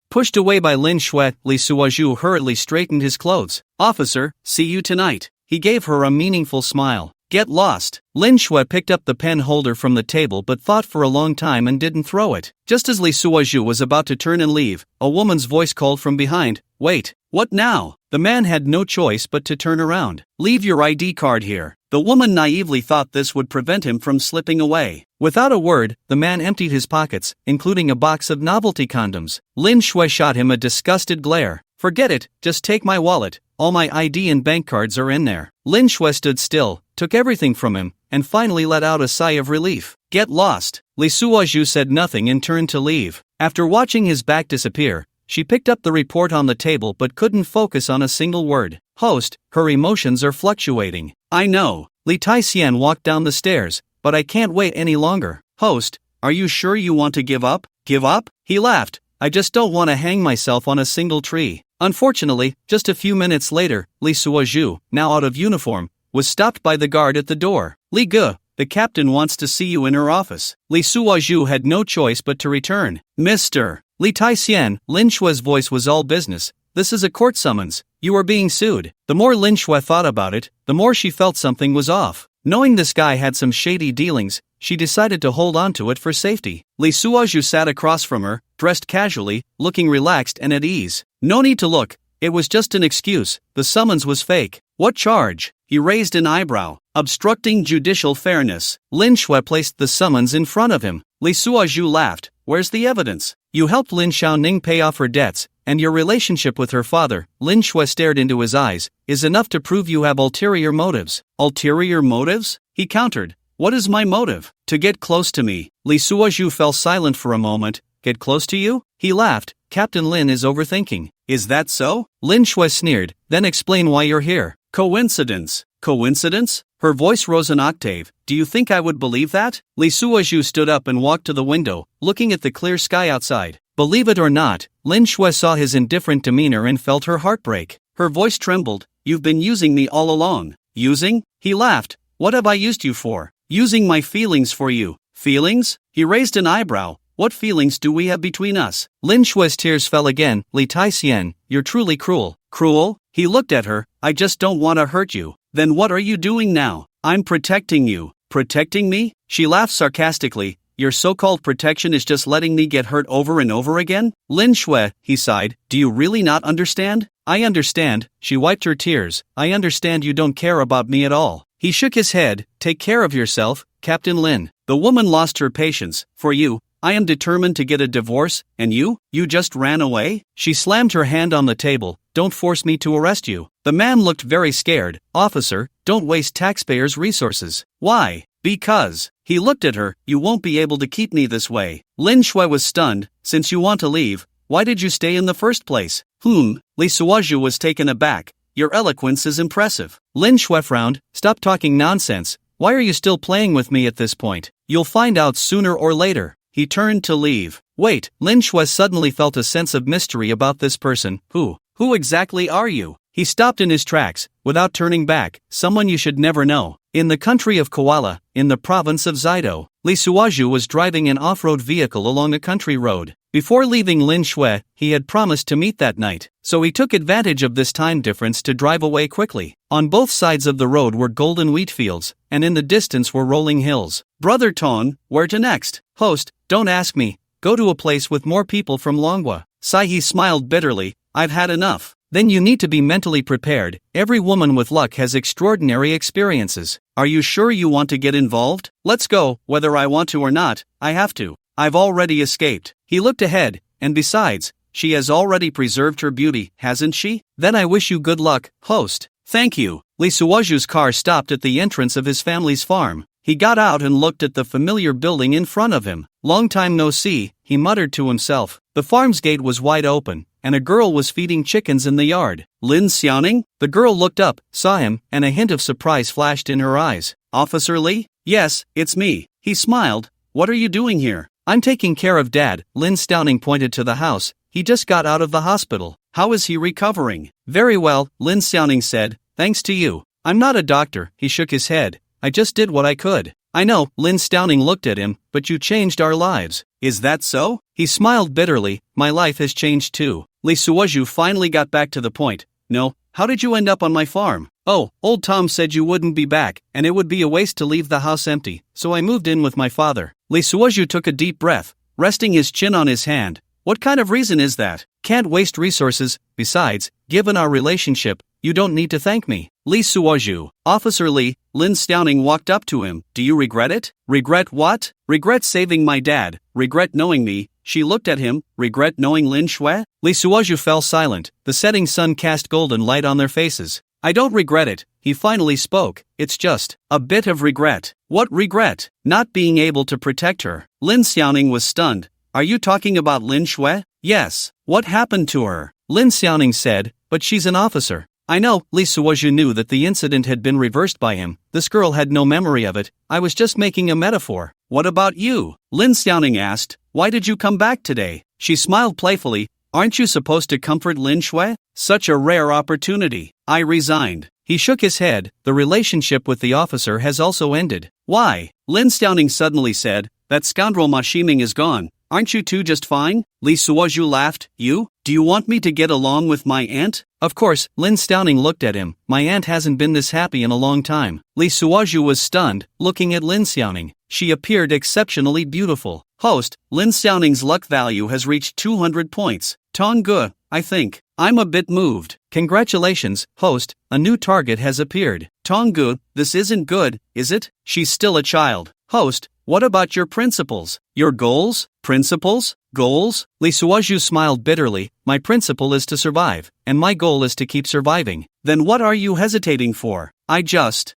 Pushed away by Lin Shui, Lee Suoju hurriedly straightened his clothes. Officer, see you tonight. He gave her a meaningful smile. Get lost. Lin Shui picked up the pen holder from the table but thought for a long time and didn't throw it. Just as Lee Suoju was about to turn and leave, a woman's voice called from behind, Wait. What now? The man had no choice but to turn around. Leave your ID card here. The woman naively thought this would prevent him from slipping away. Without a word, the man emptied his pockets, including a box of novelty condoms. Lin Shui shot him a disgusted glare. Forget it, just take my wallet. All my ID and bank cards are in there. Lin Shui stood still, took everything from him, and finally let out a sigh of relief. Get lost. Lee Suoju said nothing and turned to leave. After watching his back disappear, she picked up the report on the table but couldn't focus on a single word. Host, her emotions are fluctuating. I know. Li Taixian walked down the stairs, but I can't wait any longer. Host, are you sure you want to give up? Give up? He laughed. I just don't want to hang myself on a single tree. Unfortunately, just a few minutes later, Lee Suoju, now out of uniform, was stopped by the guard at the door. Li Ge, the captain wants to see you in her office. Lee Suoju had no choice but to return. Mr. Li Taixian, Lin Shui's voice was all business. This is a court summons. You are being sued. The more Lin Shui thought about it, the more she felt something was off. Knowing this guy had some shady dealings, she decided to hold on to it for safety. Lee Suoju sat across from her, dressed casually, looking relaxed and at ease. No need to look. It was just an excuse, the summons was fake. What charge? He raised an eyebrow. Obstructing judicial fairness. Lin Shui placed the summons in front of him. Li Suozhu laughed. Where's the evidence? You helped Lin Xiaoning pay off her debts, and your relationship with her father, Lin Shui stared into his eyes, is enough to prove you have ulterior motives. Ulterior motives? He countered. What is my motive? To get close to me. Li Suozhu fell silent for a moment. Get close to you? He laughed. Captain Lin is overthinking. Is that so? Lin Shui sneered. Then explain why you're here. Coincidence. Coincidence? Her voice rose an octave. Do you think I would believe that? Li Suozhu stood up and walked to the window, looking at the clear sky outside. Believe it or not, Lin Shui saw his indifferent demeanor and felt her heart break. Her voice trembled. You've been using me all along. Using? He laughed. What have I used you for? Using my feelings for you. Feelings? He raised an eyebrow. What feelings do we have between us? Lin Shui's tears fell again. Li Taixian, you're truly cruel. Cruel? He looked at her. I just don't want to hurt you. Then what are you doing now? I'm protecting you. Protecting me? She laughed sarcastically. Your so-called protection is just letting me get hurt over and over again? Lin Shui, he sighed. Do you really not understand? I understand. She wiped her tears. I understand you don't care about me at all. He shook his head. Take care of yourself, Captain Lin. The woman lost her patience. For you, I am determined to get a divorce, and you just ran away? She slammed her hand on the table. Don't force me to arrest you. The man looked very scared. Officer, don't waste taxpayers' resources. Why? Because. He looked at her. You won't be able to keep me this way. Lin Shui was stunned. Since you want to leave, why did you stay in the first place? Li Suozhu was taken aback. Your eloquence is impressive. Lin Shui frowned. Stop talking nonsense. Why are you still playing with me at this point? You'll find out sooner or later. He turned to leave. Wait, Lin Shui suddenly felt a sense of mystery about this person. Who exactly are you? He stopped in his tracks, without turning back. Someone you should never know. In the country of Koala, in the province of Zaido, Li Suozhu was driving an off-road vehicle along a country road. Before leaving Lin Shui, he had promised to meet that night, so he took advantage of this time difference to drive away quickly. On both sides of the road were golden wheat fields, and in the distance were rolling hills. Brother Ton, where to next? Host, don't ask me. Go to a place with more people from Longwa. Sai smiled bitterly. I've had enough. Then you need to be mentally prepared. Every woman with luck has extraordinary experiences. Are you sure you want to get involved? Let's go. Whether I want to or not, I have to. I've already escaped. He looked ahead, and besides, she has already preserved her beauty, hasn't she? Then I wish you good luck, host. Thank you. Li Suozhu's car stopped at the entrance of his family's farm. He got out and looked at the familiar building in front of him. Long time no see, he muttered to himself. The farm's gate was wide open, and a girl was feeding chickens in the yard. Lin Xiaoning? The girl looked up, saw him, and a hint of surprise flashed in her eyes. Officer Li? Yes, it's me. He smiled. What are you doing here? I'm taking care of Dad. Lin Xiaoning pointed to the house. He just got out of the hospital. How is he recovering? Very well, Lin Xiaoning said. Thanks to you. I'm not a doctor. He shook his head. I just did what I could. I know, Lin Xiaoning looked at him, but you changed our lives. Is that so? He smiled bitterly. My life has changed too. Li Suozhu finally got back to the point. No, how did you end up on my farm? Oh, old Tom said you wouldn't be back, and it would be a waste to leave the house empty, so I moved in with my father. Li Suozhu took a deep breath, resting his chin on his hand. What kind of reason is that? Can't waste resources. Besides, given our relationship, you don't need to thank me. Li Suozhu. Officer Li, Lin Xiaoning walked up to him. Do you regret it? Regret what? Regret saving my dad. Regret knowing me. She looked at him. Regret knowing Lin Shui? Li Suozhu fell silent. The setting sun cast golden light on their faces. I don't regret it, he finally spoke. It's just a bit of regret. What regret? Not being able to protect her. Lin Xiaoning was stunned. Are you talking about Lin Shui? Yes. What happened to her? Lin Xiaoning said, but she's an officer. I know. Li Suozhu knew that the incident had been reversed by him. This girl had no memory of it. I was just making a metaphor. What about you? Lin Xiaoning asked. Why did you come back today? She smiled playfully. Aren't you supposed to comfort Lin Shui? Such a rare opportunity. I resigned. He shook his head. The relationship with the officer has also ended. Why? Lin Xiaoning suddenly said. That scoundrel Ma Ximing is gone. Aren't you two just fine? Li Suozhu laughed. You? Do you want me to get along with my aunt? Of course. Lin Xiaoning looked at him. My aunt hasn't been this happy in a long time. Li Suozhu was stunned, looking at Lin Xiaoning. She appeared exceptionally beautiful. Host, Lin Xiaoning's luck value has reached 200 points. Tongge, I think. I'm a bit moved. Congratulations, host, a new target has appeared. Tonggu, this isn't good, is it? She's still a child. Host, what about your principles? Your goals? Principles? Goals? Lee Suoju smiled bitterly. My principle is to survive, and my goal is to keep surviving. Then what are you hesitating for?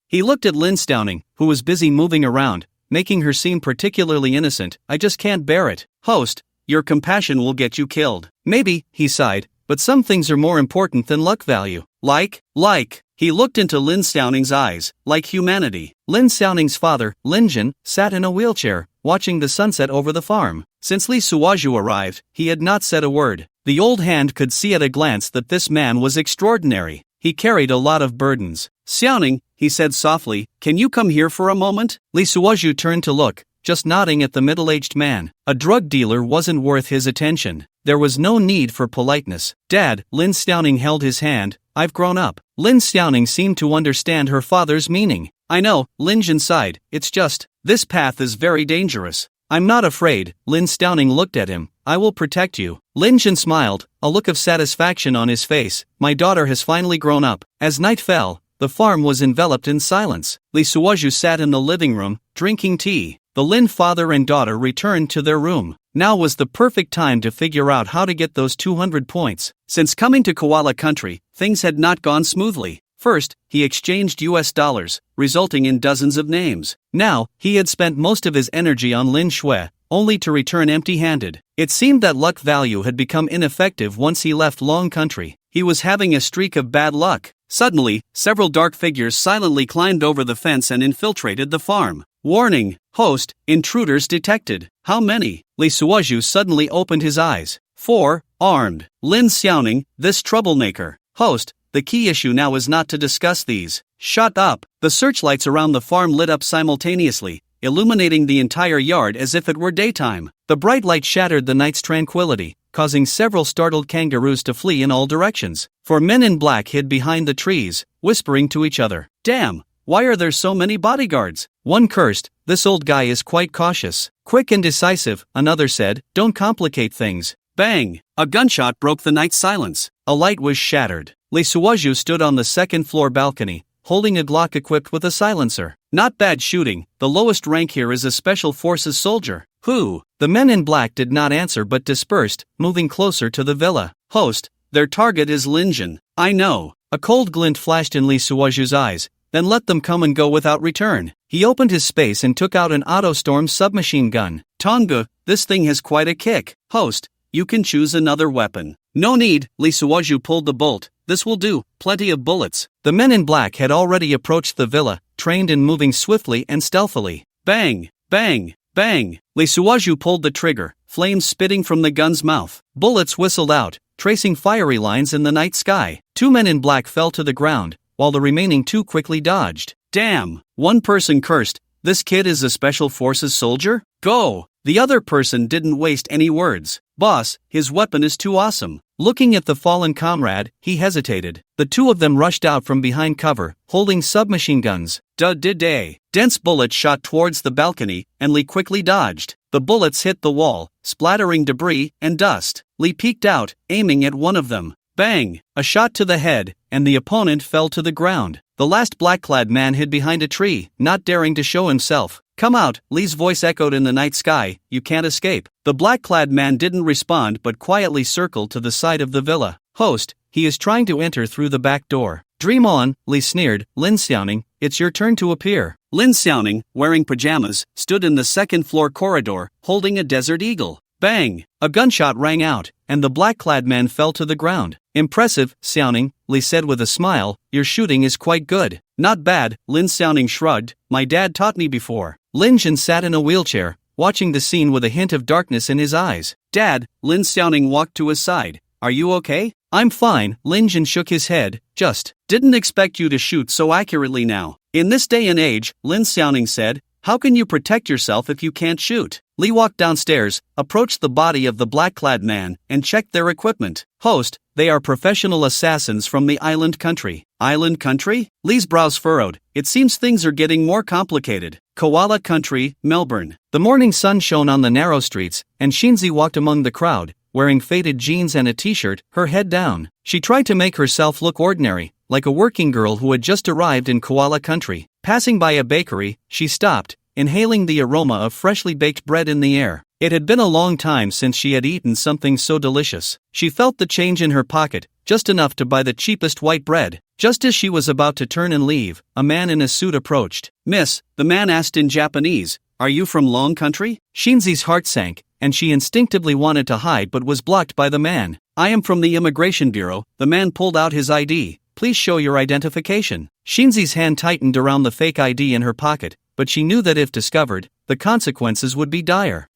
He looked at Lin Stowning, who was busy moving around, making her seem particularly innocent. I just can't bear it. Host, your compassion will get you killed. Maybe, he sighed, but some things are more important than luck value. Like. He looked into Lin Stowning's eyes, like humanity. Lin Stowning's father, Lin Jin, sat in a wheelchair, watching the sunset over the farm. Since Lee Suoju arrived, he had not said a word. The old hand could see at a glance that this man was extraordinary. He carried a lot of burdens. Xiaoning, he said softly, can you come here for a moment? Lee Suoju turned to look, just nodding at the middle-aged man. A drug dealer wasn't worth his attention. There was no need for politeness. Dad, Lin Stowning held his hand. I've grown up. Lin Stowning seemed to understand her father's meaning. I know, Lin Jin sighed, it's just, this path is very dangerous. I'm not afraid. Lin Stowning looked at him. I will protect you. Lin Jin smiled, a look of satisfaction on his face. My daughter has finally grown up. As night fell, the farm was enveloped in silence. Lee Suoju sat in the living room, drinking tea. The Lin father and daughter returned to their room. Now was the perfect time to figure out how to get those 200 points. Since coming to Koala Country, things had not gone smoothly. First, he exchanged US dollars, resulting in dozens of names. Now, he had spent most of his energy on Lin Shui, only to return empty-handed. It seemed that luck value had become ineffective once he left Long Country. He was having a streak of bad luck. Suddenly, several dark figures silently climbed over the fence and infiltrated the farm. Warning, host, intruders detected. How many? Lee Suoju suddenly opened his eyes. 4, armed. Lin Xiaoning, this troublemaker. Host, the key issue now is not to discuss these. Shut up. The searchlights around the farm lit up simultaneously, illuminating the entire yard as if it were daytime. The bright light shattered the night's tranquility, causing several startled kangaroos to flee in all directions. 4 men in black hid behind the trees, whispering to each other. Damn, why are there so many bodyguards? One cursed, this old guy is quite cautious. Quick and decisive, another said, don't complicate things. Bang! A gunshot broke the night silence. A light was shattered. Lee Suoju stood on the second-floor balcony, holding a Glock equipped with a silencer. Not bad shooting. The lowest rank here is a Special Forces soldier. Who? The men in black did not answer but dispersed, moving closer to the villa. Host, their target is Lin Jin. I know. A cold glint flashed in Lee Suoju's eyes, then let them come and go without return. He opened his space and took out an Autostorm submachine gun. Tonggu, this thing has quite a kick. Host, you can choose another weapon. No need. Lee Suoju pulled the bolt. This will do, plenty of bullets. The men in black had already approached the villa, trained in moving swiftly and stealthily. Bang, bang, bang. Lee Suoju pulled the trigger, flames spitting from the gun's mouth. Bullets whistled out, tracing fiery lines in the night sky. 2 men in black fell to the ground, while the remaining 2 quickly dodged. Damn, one person cursed. This kid is a Special Forces soldier? Go! The other person didn't waste any words. Boss, his weapon is too awesome. Looking at the fallen comrade, he hesitated. The 2 of them rushed out from behind cover, holding submachine guns. Day. Dense bullets shot towards the balcony, and Lee quickly dodged. The bullets hit the wall, splattering debris and dust. Lee peeked out, aiming at one of them. Bang! A shot to the head, and the opponent fell to the ground. The last black-clad man hid behind a tree, not daring to show himself. Come out, Lee's voice echoed in the night sky, you can't escape. The black-clad man didn't respond but quietly circled to the side of the villa. Host, he is trying to enter through the back door. Dream on, Lee sneered. Lin Xiaoning, it's your turn to appear. Lin Xiaoning, wearing pajamas, stood in the second-floor corridor, holding a desert eagle. Bang! A gunshot rang out, and the black-clad man fell to the ground. Impressive, Xiaoning, Lee said with a smile, your shooting is quite good. Not bad, Lin Xiaoning shrugged, my dad taught me before. Lin Jin sat in a wheelchair, watching the scene with a hint of darkness in his eyes. Dad, Lin Xiaoning walked to his side. Are you okay? I'm fine, Lin Jin shook his head, just. Didn't expect you to shoot so accurately now. In this day and age, Lin Xiaoning said, how can you protect yourself if you can't shoot? Lee walked downstairs, approached the body of the black-clad man, and checked their equipment. Host, they are professional assassins from the island country. Island country? Lee's brows furrowed. It seems things are getting more complicated. Koala Country, Melbourne. The morning sun shone on the narrow streets, and Shinzi walked among the crowd, wearing faded jeans and a t-shirt, her head down. She tried to make herself look ordinary, like a working girl who had just arrived in koala country. Passing by a bakery, she stopped, inhaling the aroma of freshly baked bread in the air. It had been a long time since she had eaten something so delicious. She felt the change in her pocket, just enough to buy the cheapest white bread. Just as she was about to turn and leave, a man in a suit approached. "Miss," the man asked in Japanese, "are you from Long Country?" Shinzi's heart sank, and she instinctively wanted to hide but was blocked by the man. "I am from the Immigration Bureau." The man pulled out his ID. "Please show your identification." Shinzi's hand tightened around the fake ID in her pocket, but she knew that if discovered, the consequences would be dire.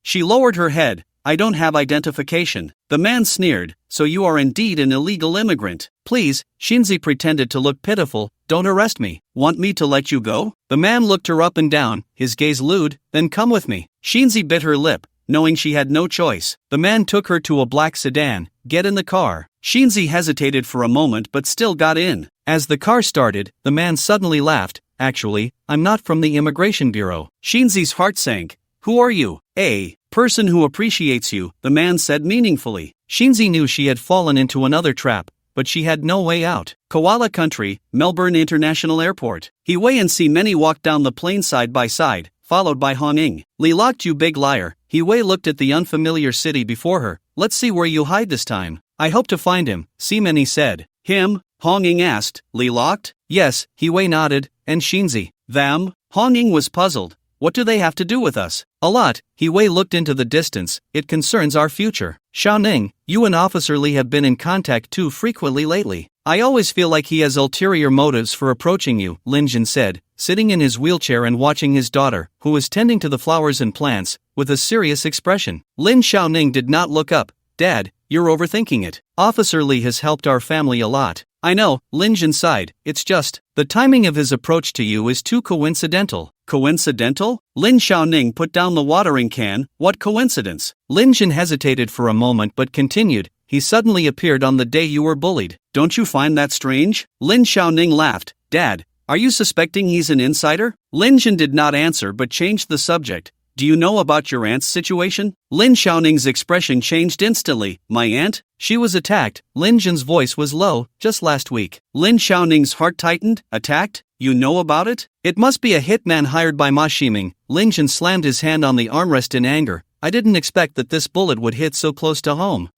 She lowered her head. "I don't have identification." The man sneered. "So you are indeed an illegal immigrant." "Please," Shinzi pretended to look pitiful, "don't arrest me." "Want me to let you go?" The man looked her up and down, his gaze lewd. "Then come with me." Shinzi bit her lip, knowing she had no choice. The man took her to a black sedan. "Get in the car." Shinzi hesitated for a moment but still got in. As the car started, the man suddenly laughed. "Actually, I'm not from the Immigration Bureau." Shinzi's heart sank. "Who are you?" "A person who appreciates you," the man said meaningfully. Shinzi knew she had fallen into another trap, but she had no way out. Koala Country, Melbourne International Airport. He Wei and Si Many walked down the plane side by side, followed by Hong Ying. "Li locked, you big liar." He Wei looked at the unfamiliar city before her. "Let's see where you hide this time." "I hope to find him," Si Many said. "Him?" Hong Ying asked. "Li locked?" "Yes," He Wei nodded. "And Shinzi." "Them?" Hong Ying was puzzled. "What do they have to do with us?" "A lot." He Wei looked into the distance. "It concerns our future." "Xiaoning, you and Officer Li have been in contact too frequently lately. I always feel like he has ulterior motives for approaching you," Lin Jin said, sitting in his wheelchair and watching his daughter, who was tending to the flowers and plants, with a serious expression. Lin Xiaoning did not look up. "Dad, you're overthinking it. Officer Li has helped our family a lot." "I know," Lin Jin sighed. "It's just, the timing of his approach to you is too coincidental." "Coincidental?" Lin Xiaoning put down the watering can. "What coincidence?" Lin Jin hesitated for a moment but continued. "He suddenly appeared on the day you were bullied." "Don't you find that strange?" Lin Xiaoning laughed. "Dad, are you suspecting he's an insider?" Lin Jin did not answer but changed the subject. "Do you know about your aunt's situation?" Lin Xiaoning's expression changed instantly. "My aunt?" "She was attacked." Lin Jin's voice was low. "Just last week." Lin Xiaoning's heart tightened. "Attacked? You know about it?" "It must be a hitman hired by Ma Ximing." Lin Jin slammed his hand on the armrest in anger. "I didn't expect that this bullet would hit so close to home."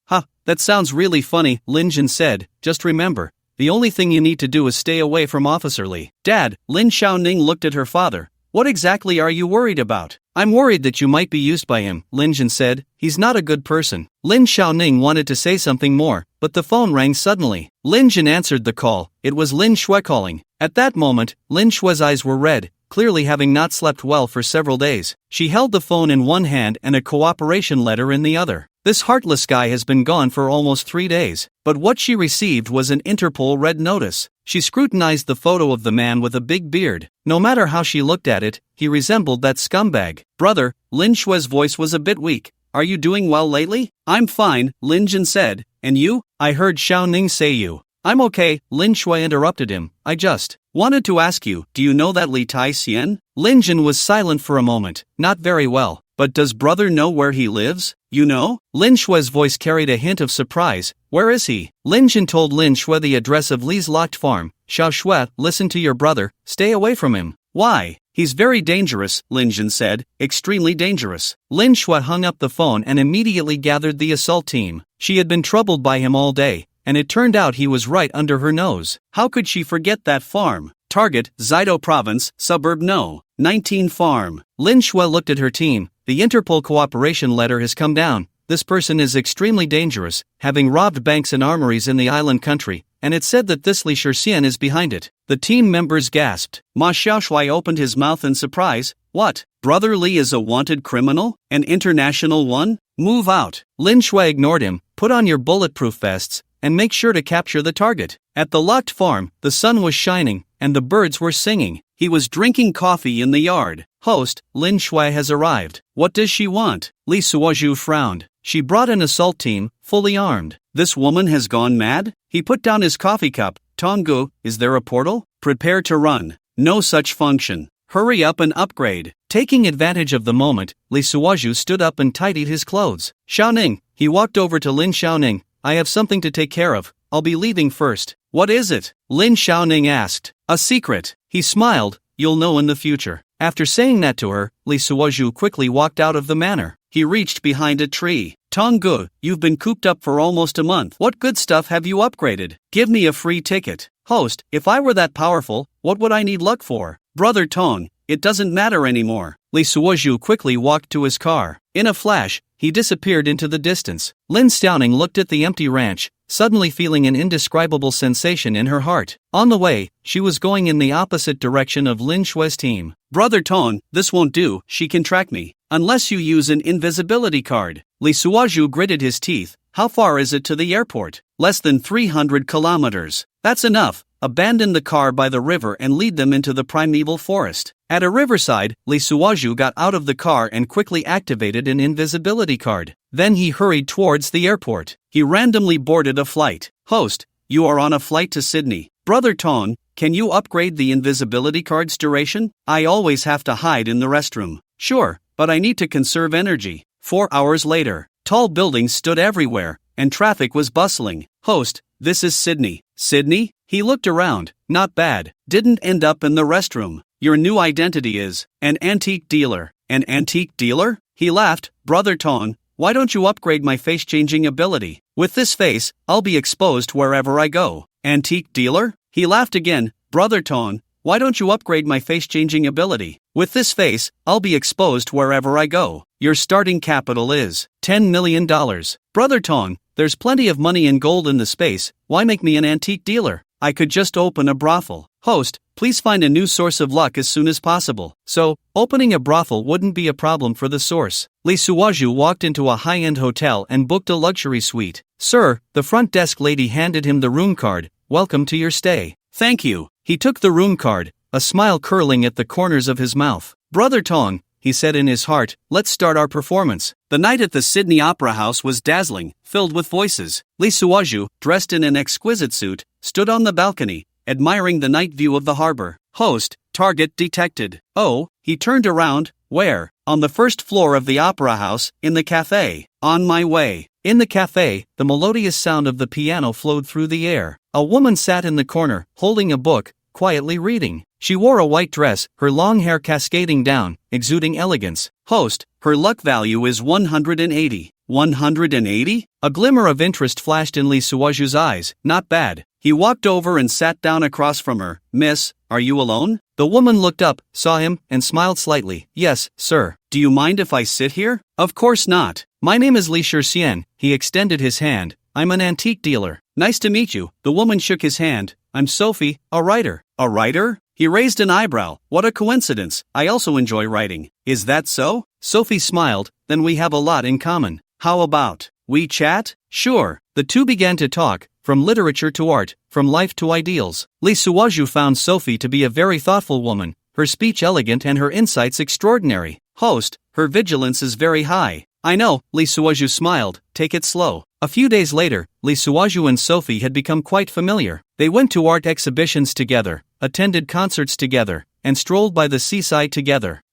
That sounds really funny," Lin Jin said. "Just remember, the only thing you need to do is stay away from Officer Li." "Dad," Lin Xiaoning looked at her father. "What exactly are you worried about?" "I'm worried that you might be used by him," Lin Jin said. "He's not a good person." Lin Xiaoning wanted to say something more, but the phone rang suddenly. Lin Jin answered the call. It was Lin Shui calling. At that moment, Lin Shui's eyes were red, clearly having not slept well for several days. She held the phone in one hand and a cooperation letter in the other. This heartless guy has been gone for almost 3 days. But what she received was an Interpol red notice. She scrutinized the photo of the man with a big beard. No matter how she looked at it, he resembled that scumbag. "Brother," Lin Shui's voice was a bit weak. "Are you doing well lately?" "I'm fine," Lin Jin said. "And you?" "I heard Xiaoning say you." "I'm okay," Lin Shui interrupted him. "I just wanted to ask you, do you know that Li Tai Xian?" Lin Jin was silent for a moment. "Not very well." "But does brother know where he lives? You know?" Lin Shui's voice carried a hint of surprise. "Where is he?" Lin Jin told Lin Shui the address of Li's locked farm. "Xiao Shui, listen to your brother, stay away from him." "Why?" "He's very dangerous," Lin Jin said. "Extremely dangerous." Lin Shui hung up the phone and immediately gathered the assault team. She had been troubled by him all day, and it turned out he was right under her nose. How could she forget that farm? Target, Zaido Province, Suburb No. 19 Farm. Lin Shui looked at her team. "The Interpol cooperation letter has come down. This person is extremely dangerous, having robbed banks and armories in the island country, and it said that this Li Shixian is behind it." The team members gasped. Ma Xiaoshui opened his mouth in surprise. "What? Brother Li is a wanted criminal? An international one? Move out." Lin Shui ignored him. "Put on your bulletproof vests, and make sure to capture the target." At the locked farm, the sun was shining, and the birds were singing. He was drinking coffee in the yard. "Host, Lin Shui has arrived." "What does she want?" Li Suozhu frowned. "She brought an assault team, fully armed." "This woman has gone mad?" He put down his coffee cup. "Tonggu, is there a portal? Prepare to run." "No such function. Hurry up and upgrade." Taking advantage of the moment, Li Suozhu stood up and tidied his clothes. "Xiaoning," he walked over to Lin Xiaoning. "I have something to take care of. I'll be leaving first. What is it? Lin Xiaoning asked. A secret. He smiled. You'll know in the future. After saying that to her, Li Suozhu quickly walked out of the manor. He reached behind a tree. Tonggu, you've been cooped up for almost a month. What good stuff have you upgraded? Give me a free ticket. Host, if I were that powerful, what would I need luck for? Brother Tong, it doesn't matter anymore. Li Suozhu quickly walked to his car. In a flash, he disappeared into the distance. Lin Xiaoning looked at the empty ranch, suddenly feeling an indescribable sensation in her heart. On the way, she was going in the opposite direction of Lin Shue's team. Brother Tong, this won't do, she can track me. Unless you use an invisibility card. Li Suozhu gritted his teeth. How far is it to the airport? Less than 300 kilometers. That's enough. Abandon the car by the river and lead them into the primeval forest. At a riverside, Li Suozhu got out of the car and quickly activated an invisibility card. Then he hurried towards the airport. He randomly boarded a flight. Host, you are on a flight to Sydney. Brother Tong, can you upgrade the invisibility card's duration? I always have to hide in the restroom. Sure, but I need to conserve energy. 4 hours later, tall buildings stood everywhere, and traffic was bustling. Host, this is Sydney. Sydney? He looked around. Not bad. Didn't end up in the restroom. Your new identity is an antique dealer. An antique dealer? He laughed. Brother Tong, why don't you upgrade my face-changing ability? With this face, I'll be exposed wherever I go. Antique dealer? He laughed again. Brother Tong, why don't you upgrade my face-changing ability? With this face, I'll be exposed wherever I go. Your starting capital is $10 million. Brother Tong, there's plenty of money and gold in the space. Why make me an antique dealer? I could just open a brothel. Host, please find a new source of luck as soon as possible. So, opening a brothel wouldn't be a problem for the source. Li Suozhu walked into a high-end hotel and booked a luxury suite. Sir, the front desk lady handed him the room card. Welcome to your stay. Thank you. He took the room card, a smile curling at the corners of his mouth. Brother Tong, he said in his heart, let's start our performance. The night at the Sydney Opera House was dazzling, filled with voices. Li Suozhu, dressed in an exquisite suit, stood on the balcony, admiring the night view of the harbor. Host, target detected. Oh, he turned around. Where? On the first floor of the opera house, in the cafe. On my way. In the cafe, the melodious sound of the piano flowed through the air. A woman sat in the corner, holding a book, quietly reading. She wore a white dress, her long hair cascading down, exuding elegance. Host, her luck value is 180. 180? A glimmer of interest flashed in Li Suozhu's eyes. Not bad. He walked over and sat down across from her. Miss, are you alone? The woman looked up, saw him, and smiled slightly. Yes, sir. Do you mind if I sit here? Of course not. My name is Li Shixian. He extended his hand. I'm an antique dealer. Nice to meet you. The woman shook his hand. I'm Sophie, a writer. A writer? He raised an eyebrow. What a coincidence. I also enjoy writing. Is that so? Sophie smiled. Then we have a lot in common. How about we chat? Sure. The two began to talk, from literature to art, from life to ideals. Li Suozhu found Sophie to be a very thoughtful woman, her speech elegant and her insights extraordinary. Host, her vigilance is very high. I know, Li Suozhu smiled. Take it slow. A few days later, Li Suozhu and Sophie had become quite familiar. They went to art exhibitions together, attended concerts together, and strolled by the seaside together.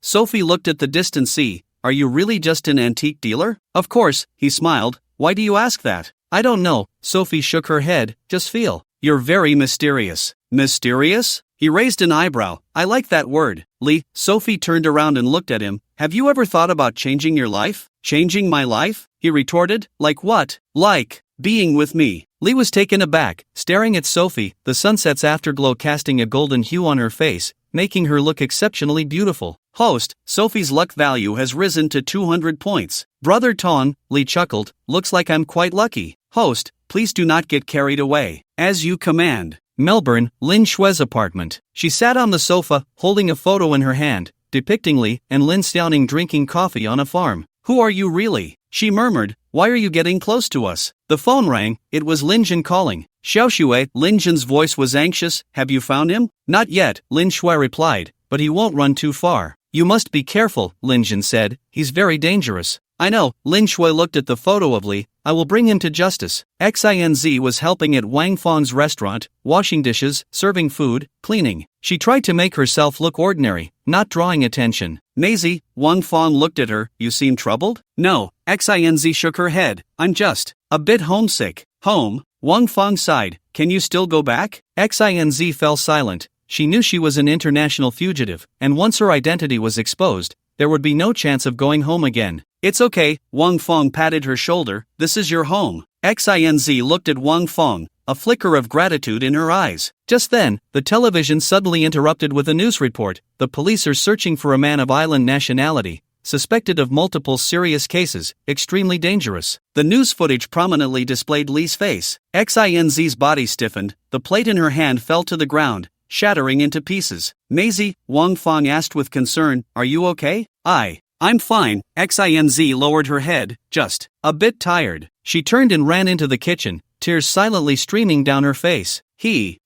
Sophie looked at the distant sea. Are you really just an antique dealer? Of course, he smiled. Why do you ask that? I don't know. Sophie shook her head. Just feel. You're very mysterious. Mysterious? He raised an eyebrow. I like that word. Sophie turned around and looked at him. Have you ever thought about changing your life? Changing my life? He retorted. Like what? Like being with me. Li was taken aback, staring at Sophie, the sunset's afterglow casting a golden hue on her face, making her look exceptionally beautiful. Host, Sophie's luck value has risen to 200 points. Brother Tong, Li chuckled, looks like I'm quite lucky. Host, please do not get carried away. As you command. Melbourne, Lin Shue's apartment. She sat on the sofa, holding a photo in her hand, depicting Li and Lin Xiaoning drinking coffee on a farm. Who are you really? She murmured. Why are you getting close to us? The phone rang. It was Lin Jin calling. Xiaoxue, Lin Jin's voice was anxious. Have you found him? Not yet, Lin Shui replied, but he won't run too far. You must be careful, Lin Jin said. He's very dangerous. I know, Lin Shui looked at the photo of Li. I will bring him to justice. XINZ was helping at Wang Fang's restaurant, washing dishes, serving food, cleaning. She tried to make herself look ordinary, not drawing attention. Maisie, Wang Fang looked at her. You seem troubled? No, XINZ shook her head. I'm just a bit homesick. Home? Wang Feng sighed. Can you still go back? XINZ fell silent. She knew she was an international fugitive, and once her identity was exposed, there would be no chance of going home again. It's okay, Wang Feng patted her shoulder, this is your home. XINZ looked at Wang Feng, a flicker of gratitude in her eyes. Just then, the television suddenly interrupted with a news report. The police are searching for a man of island nationality, suspected of multiple serious cases, extremely dangerous. The news footage prominently displayed Li's face. XINZ's body stiffened, the plate in her hand fell to the ground, shattering into pieces. Maisie, Wang Feng asked with concern, are you okay? I'm fine. XINZ lowered her head, just a bit tired. She turned and ran into the kitchen, tears silently streaming down her face.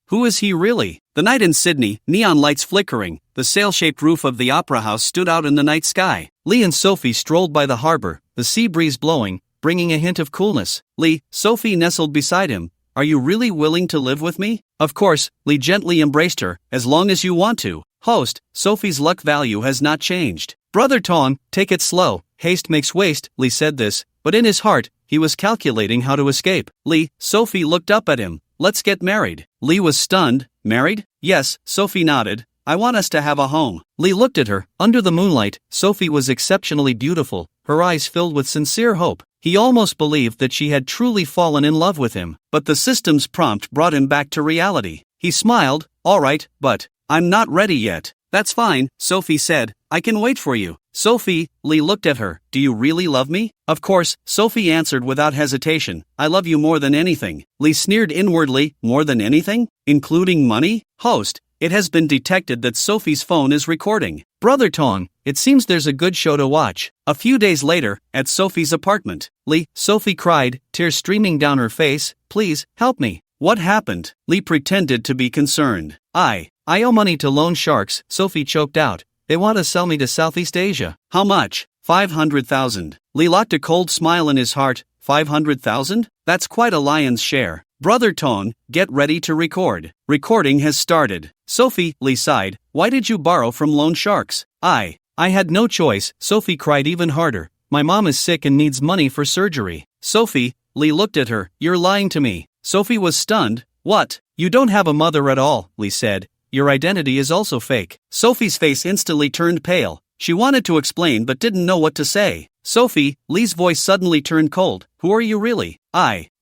Who is he really? The night in Sydney, neon lights flickering, the sail-shaped roof of the opera house stood out in the night sky. Li and Sophie strolled by the harbor, the sea breeze blowing, bringing a hint of coolness. Sophie nestled beside him. Are you really willing to live with me? Of course, Li gently embraced her, as long as you want to. Host, Sophie's luck value has not changed. Brother Tong, take it slow, haste makes waste, Li said this, but in his heart, he was calculating how to escape. Sophie looked up at him. Let's get married. Li was stunned. Married? Yes, Sophie nodded. I want us to have a home. Li looked at her. Under the moonlight, Sophie was exceptionally beautiful, her eyes filled with sincere hope. He almost believed that she had truly fallen in love with him. But the system's prompt brought him back to reality. He smiled. All right, but I'm not ready yet. That's fine, Sophie said. I can wait for you. Sophie, Li looked at her. Do you really love me? Of course, Sophie answered without hesitation. I love you more than anything. Li sneered inwardly. More than anything? Including money? Host, it has been detected that Sophie's phone is recording. Brother Tong, it seems there's a good show to watch. A few days later, at Sophie's apartment. Sophie cried, tears streaming down her face. Please, help me. What happened? Li pretended to be concerned. I owe money to loan sharks, Sophie choked out. They want to sell me to Southeast Asia. How much? 500,000. Li locked a cold smile in his heart. 500,000? That's quite a lion's share. Brother Tong, get ready to record. Recording has started. Sophie, Li sighed. Why did you borrow from loan sharks? I had no choice, Sophie cried even harder. My mom is sick and needs money for surgery. Sophie, Li looked at her. You're lying to me. Sophie was stunned. What? You don't have a mother at all, Li said. Your identity is also fake. Sophie's face instantly turned pale. She wanted to explain but didn't know what to say. Sophie, Li's voice suddenly turned cold. Who are you really?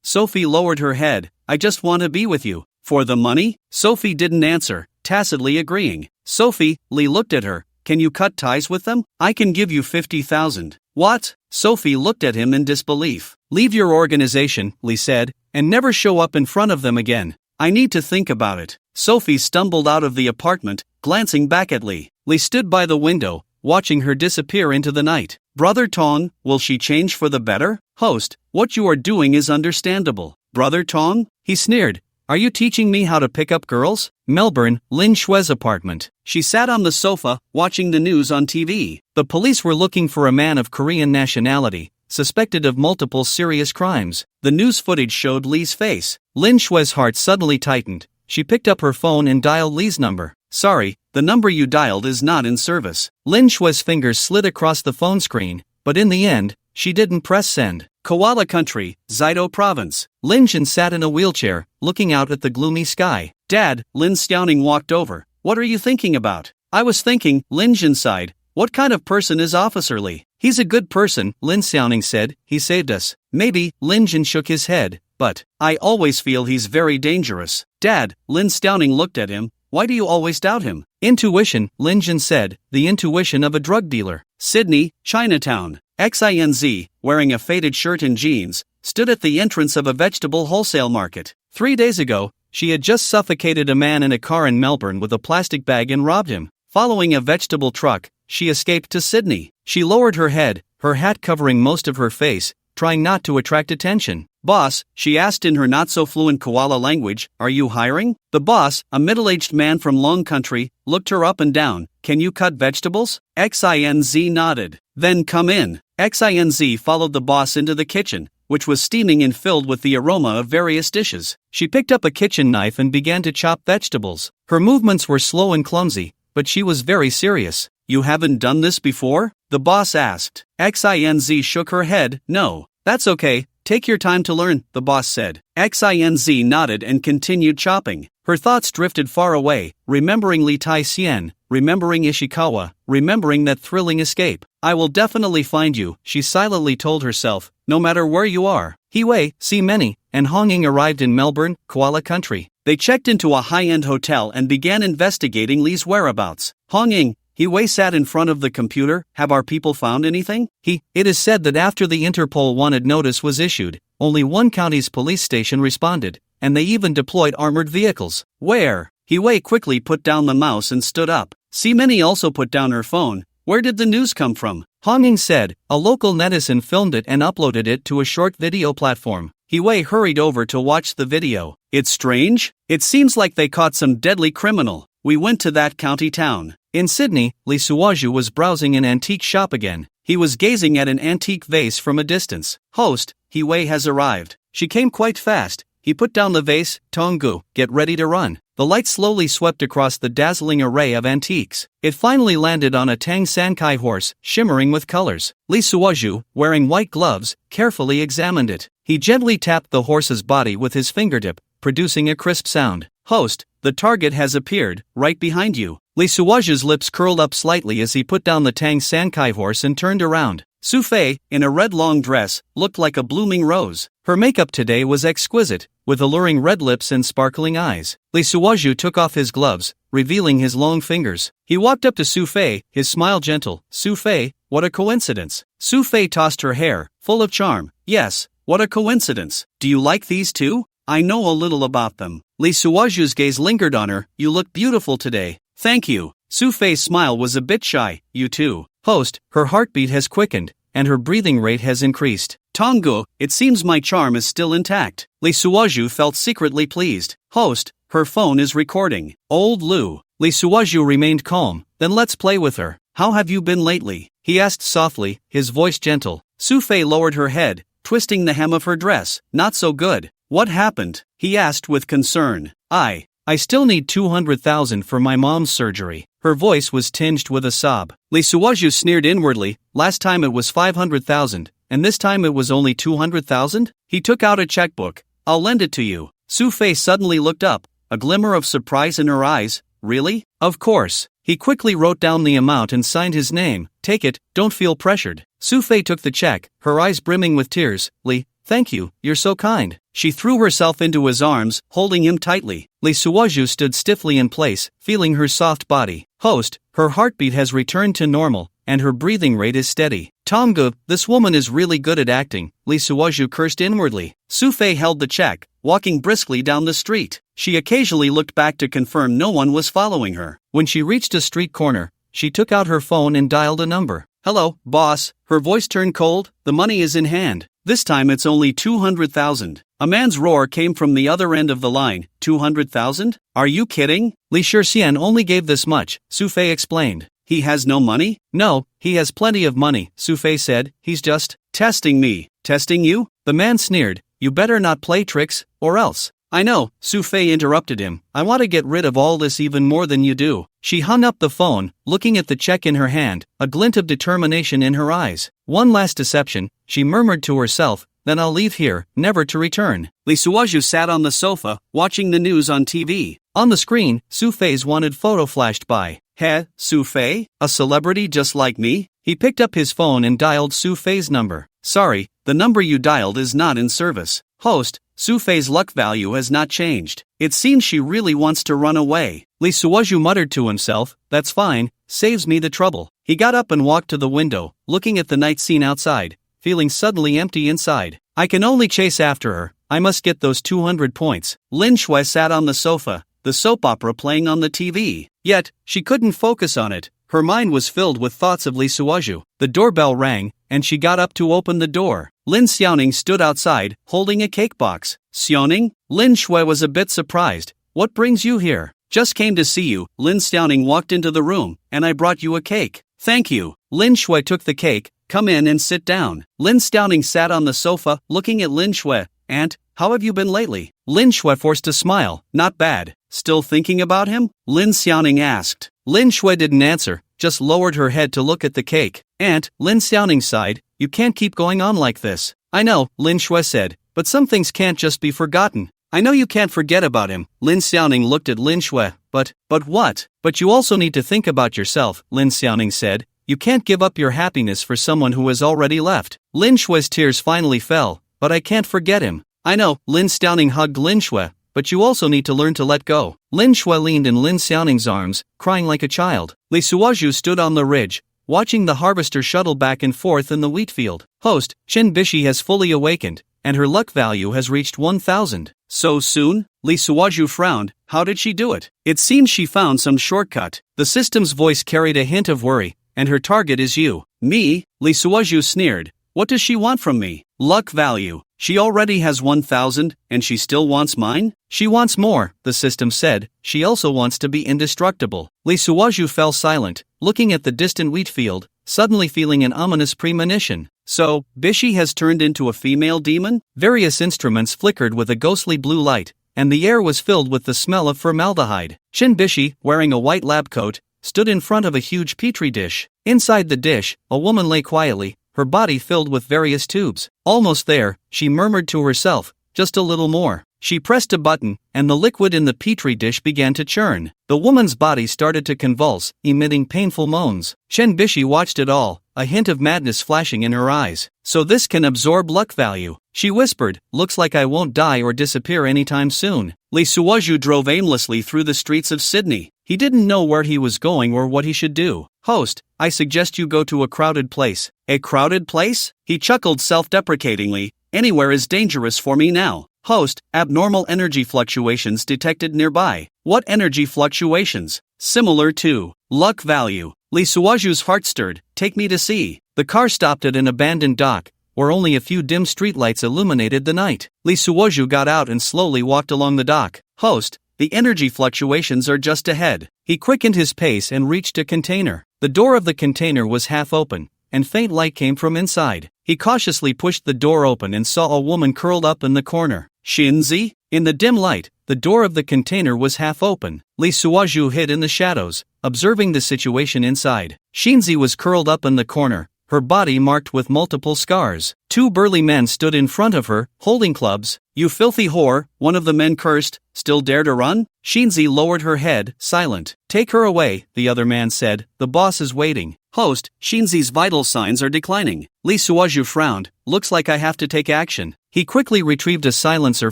Sophie lowered her head. I just want to be with you. For the money? Sophie didn't answer, tacitly agreeing. Sophie, Li looked at her. Can you cut ties with them? I can give you 50,000. What? Sophie looked at him in disbelief. Leave your organization, Li said, and never show up in front of them again. I need to think about it. Sophie stumbled out of the apartment, glancing back at Li. Li stood by the window, watching her disappear into the night. Brother Tong, will she change for the better? Host, what you are doing is understandable. Brother Tong? He sneered. Are you teaching me how to pick up girls? Melbourne, Lin Shue's apartment. She sat on the sofa, watching the news on TV. The police were looking for a man of Korean nationality, suspected of multiple serious crimes. The news footage showed Li's face. Lin Shue's heart suddenly tightened. She picked up her phone and dialed Li's number. Sorry, the number you dialed is not in service. Lin Shue's fingers slid across the phone screen, but in the end, she didn't press send. Koala Country, Zaido Province. Lin Jin sat in a wheelchair, looking out at the gloomy sky. Dad, Lin Xiaoning walked over. What are you thinking about? I was thinking, Lin Jin sighed. What kind of person is Officer Li? He's a good person, Lin Xiaoning said. He saved us. Maybe, Lin Jin shook his head. But I always feel he's very dangerous. Dad, Lin Xiaoning looked at him. Why do you always doubt him? Intuition, Lin Jin said. The intuition of a drug dealer. Sydney, Chinatown. XINZ, wearing a faded shirt and jeans, stood at the entrance of a vegetable wholesale market. 3 days ago, she had just suffocated a man in a car in Melbourne with a plastic bag and robbed him. Following a vegetable truck, she escaped to Sydney. She lowered her head, her hat covering most of her face, trying not to attract attention. Boss, she asked in her not-so-fluent koala language, are you hiring? The boss, a middle-aged man from Long Country, looked her up and down. Can you cut vegetables? XINZ nodded. Then come in. XINZ followed the boss into the kitchen, which was steaming and filled with the aroma of various dishes. She picked up a kitchen knife and began to chop vegetables. Her movements were slow and clumsy, but she was very serious. You haven't done this before? The boss asked. XINZ shook her head. No. That's okay, Take your time to learn, the boss said. Xinz nodded and continued chopping. Her thoughts drifted far away, remembering Li Tai Xian, remembering Ishikawa, remembering that thrilling escape. I will definitely find you, she silently told herself, no matter where you are. Hiwei, Many, and Honging arrived in Melbourne, Koala Country. They checked into a high-end hotel and began investigating Li's whereabouts. Honging, Hiwei sat in front of the computer. Have our people found anything? It is said that after the Interpol wanted notice was issued, only one county's police station responded, and they even deployed armored vehicles. Where? Hiwei quickly put down the mouse and stood up. Many also put down her phone. Where did the news come from? Honging said, a local netizen filmed it and uploaded it to a short video platform. Hiwei hurried over to watch the video. It's strange. It seems like they caught some deadly criminal. We went to that county town. In Sydney, Li Suaju was browsing an antique shop again. He was gazing at an antique vase from a distance. Host, Hiwei has arrived. She came quite fast. He put down the vase. Tonggu, get ready to run. The light slowly swept across the dazzling array of antiques. It finally landed on a Tang Sankai horse, shimmering with colors. Li Suaju, wearing white gloves, carefully examined it. He gently tapped the horse's body with his fingertip, producing a crisp sound. Host, the target has appeared, right behind you. Li Suaju's lips curled up slightly as he put down the Tang Sankai horse and turned around. Su Fei, in a red long dress, looked like a blooming rose. Her makeup today was exquisite, with alluring red lips and sparkling eyes. Li Suaju took off his gloves, revealing his long fingers. He walked up to Su Fei, his smile gentle. Su Fei, what a coincidence. Su Fei tossed her hair, full of charm. Yes, what a coincidence. Do you like these two? I know a little about them. Li Suaju's gaze lingered on her. You look beautiful today. Thank you. Su Fei's smile was a bit shy. You too. Host, her heartbeat has quickened, and her breathing rate has increased. Tonggu, it seems my charm is still intact. Li Suaju felt secretly pleased. Host, her phone is recording. Old Lu. Li Suaju remained calm. Then let's play with her. How have you been lately? He asked softly, his voice gentle. Su Fei lowered her head, twisting the hem of her dress. Not so good. What happened? He asked with concern. I still need 200,000 for my mom's surgery. Her voice was tinged with a sob. Li Suaju sneered inwardly. Last time it was 500,000, and this time it was only 200,000? He took out a checkbook. I'll lend it to you. Su Fei suddenly looked up, a glimmer of surprise in her eyes. Really? Of course. He quickly wrote down the amount and signed his name. Take it, don't feel pressured. Su Fei took the check, her eyes brimming with tears. Li, thank you, you're so kind. She threw herself into his arms, holding him tightly. Li Suaju stood stiffly in place, feeling her soft body. Host, her heartbeat has returned to normal, and her breathing rate is steady. Tonggu, this woman is really good at acting, Li Suaju cursed inwardly. Su Fei held the check, walking briskly down the street. She occasionally looked back to confirm no one was following her. When she reached a street corner, she took out her phone and dialed a number. Hello, boss. Her voice turned cold. The money is in hand. This time it's only 200,000. A man's roar came from the other end of the line. 200,000? Are you kidding? Li Shixian only gave this much, Su Fei explained. He has no money? No, he has plenty of money, Su Fei said. He's just testing me. Testing you? The man sneered. You better not play tricks, or else. I know, Su Fei interrupted him. I want to get rid of all this even more than you do. She hung up the phone, looking at the check in her hand, a glint of determination in her eyes. One last deception, she murmured to herself, then I'll leave here, never to return. Li Suaju sat on the sofa, watching the news on TV. On the screen, Su Fei's wanted photo flashed by. He, Su Fei? A celebrity just like me? He picked up his phone and dialed Su Fei's number. Sorry, the number you dialed is not in service. Host, Su Fei's luck value has not changed. It seems she really wants to run away. Li Suaju muttered to himself, that's fine, saves me the trouble. He got up and walked to the window, looking at the night scene outside, feeling suddenly empty inside. I can only chase after her. I must get those 200 points. Lin Shui sat on the sofa, the soap opera playing on the TV. Yet, she couldn't focus on it. Her mind was filled with thoughts of Li Suaju. The doorbell rang, and she got up to open the door. Lin Xiaoning stood outside, holding a cake box. Xiaoning? Lin Shui was a bit surprised. What brings you here? Just came to see you. Lin Xiaoning walked into the room, and I brought you a cake. Thank you. Lin Shui took the cake. Come in and sit down. Lin Xiaoning sat on the sofa, looking at Lin Shui. Aunt, how have you been lately? Lin Shui forced a smile. Not bad. Still thinking about him? Lin Xiaoning asked. Lin Shui didn't answer, just lowered her head to look at the cake. Aunt, Lin Xiaoning sighed, you can't keep going on like this. I know, Lin Shui said, but some things can't just be forgotten. I know you can't forget about him. Lin Xiaoning looked at Lin Shui, but what? But you also need to think about yourself, Lin Xiaoning said. You can't give up your happiness for someone who has already left. Lin Shui's tears finally fell, but I can't forget him. I know, Lin Xiaoning hugged Lin Shui, but you also need to learn to let go. Lin Shui leaned in Lin Xiaoning's arms, crying like a child. Li Suozhu stood on the ridge, watching the harvester shuttle back and forth in the wheat field. Host, Shen Bishi has fully awakened, and her luck value has reached 1,000. So soon? Li Suozhu frowned. How did she do it? It seems she found some shortcut. The system's voice carried a hint of worry, and her target is you. Me? Li Suozhu sneered. What does she want from me? Luck value. She already has 1,000, and she still wants mine? She wants more, the system said. She also wants to be indestructible. Li Suozhu fell silent, looking at the distant wheat field, suddenly feeling an ominous premonition. So, Bishi has turned into a female demon? Various instruments flickered with a ghostly blue light, and the air was filled with the smell of formaldehyde. Shin Bishi, wearing a white lab coat, stood in front of a huge petri dish. Inside the dish, a woman lay quietly, her body filled with various tubes. Almost there, she murmured to herself, just a little more. She pressed a button, and the liquid in the petri dish began to churn. The woman's body started to convulse, emitting painful moans. Shen Bishi watched it all, a hint of madness flashing in her eyes. So this can absorb luck value, she whispered. Looks like I won't die or disappear anytime soon. Li Suozhu drove aimlessly through the streets of Sydney. He didn't know where he was going or what he should do. Host, I suggest you go to a crowded place. A crowded place? He chuckled self-deprecatingly. Anywhere is dangerous for me now. Host, abnormal energy fluctuations detected nearby. What energy fluctuations? Similar to luck value. Li Suozhu's heart stirred. Take me to see. The car stopped at an abandoned dock, where only a few dim streetlights illuminated the night. Li Suozhu got out and slowly walked along the dock. Host, the energy fluctuations are just ahead. He quickened his pace and reached a container. The door of the container was half open, and faint light came from inside. He cautiously pushed the door open and saw a woman curled up in the corner. Shinzi? In the dim light, the door of the container was half open. Li Suozhu hid in the shadows, observing the situation inside. Shinzi was curled up in the corner, her body marked with multiple scars. Two burly men stood in front of her, holding clubs. You filthy whore, one of the men cursed. Still dare to run? Shinzi lowered her head, silent. Take her away, the other man said. The boss is waiting. Host, Shinzi's vital signs are declining. Li Suozhu frowned. Looks like I have to take action. He quickly retrieved a silencer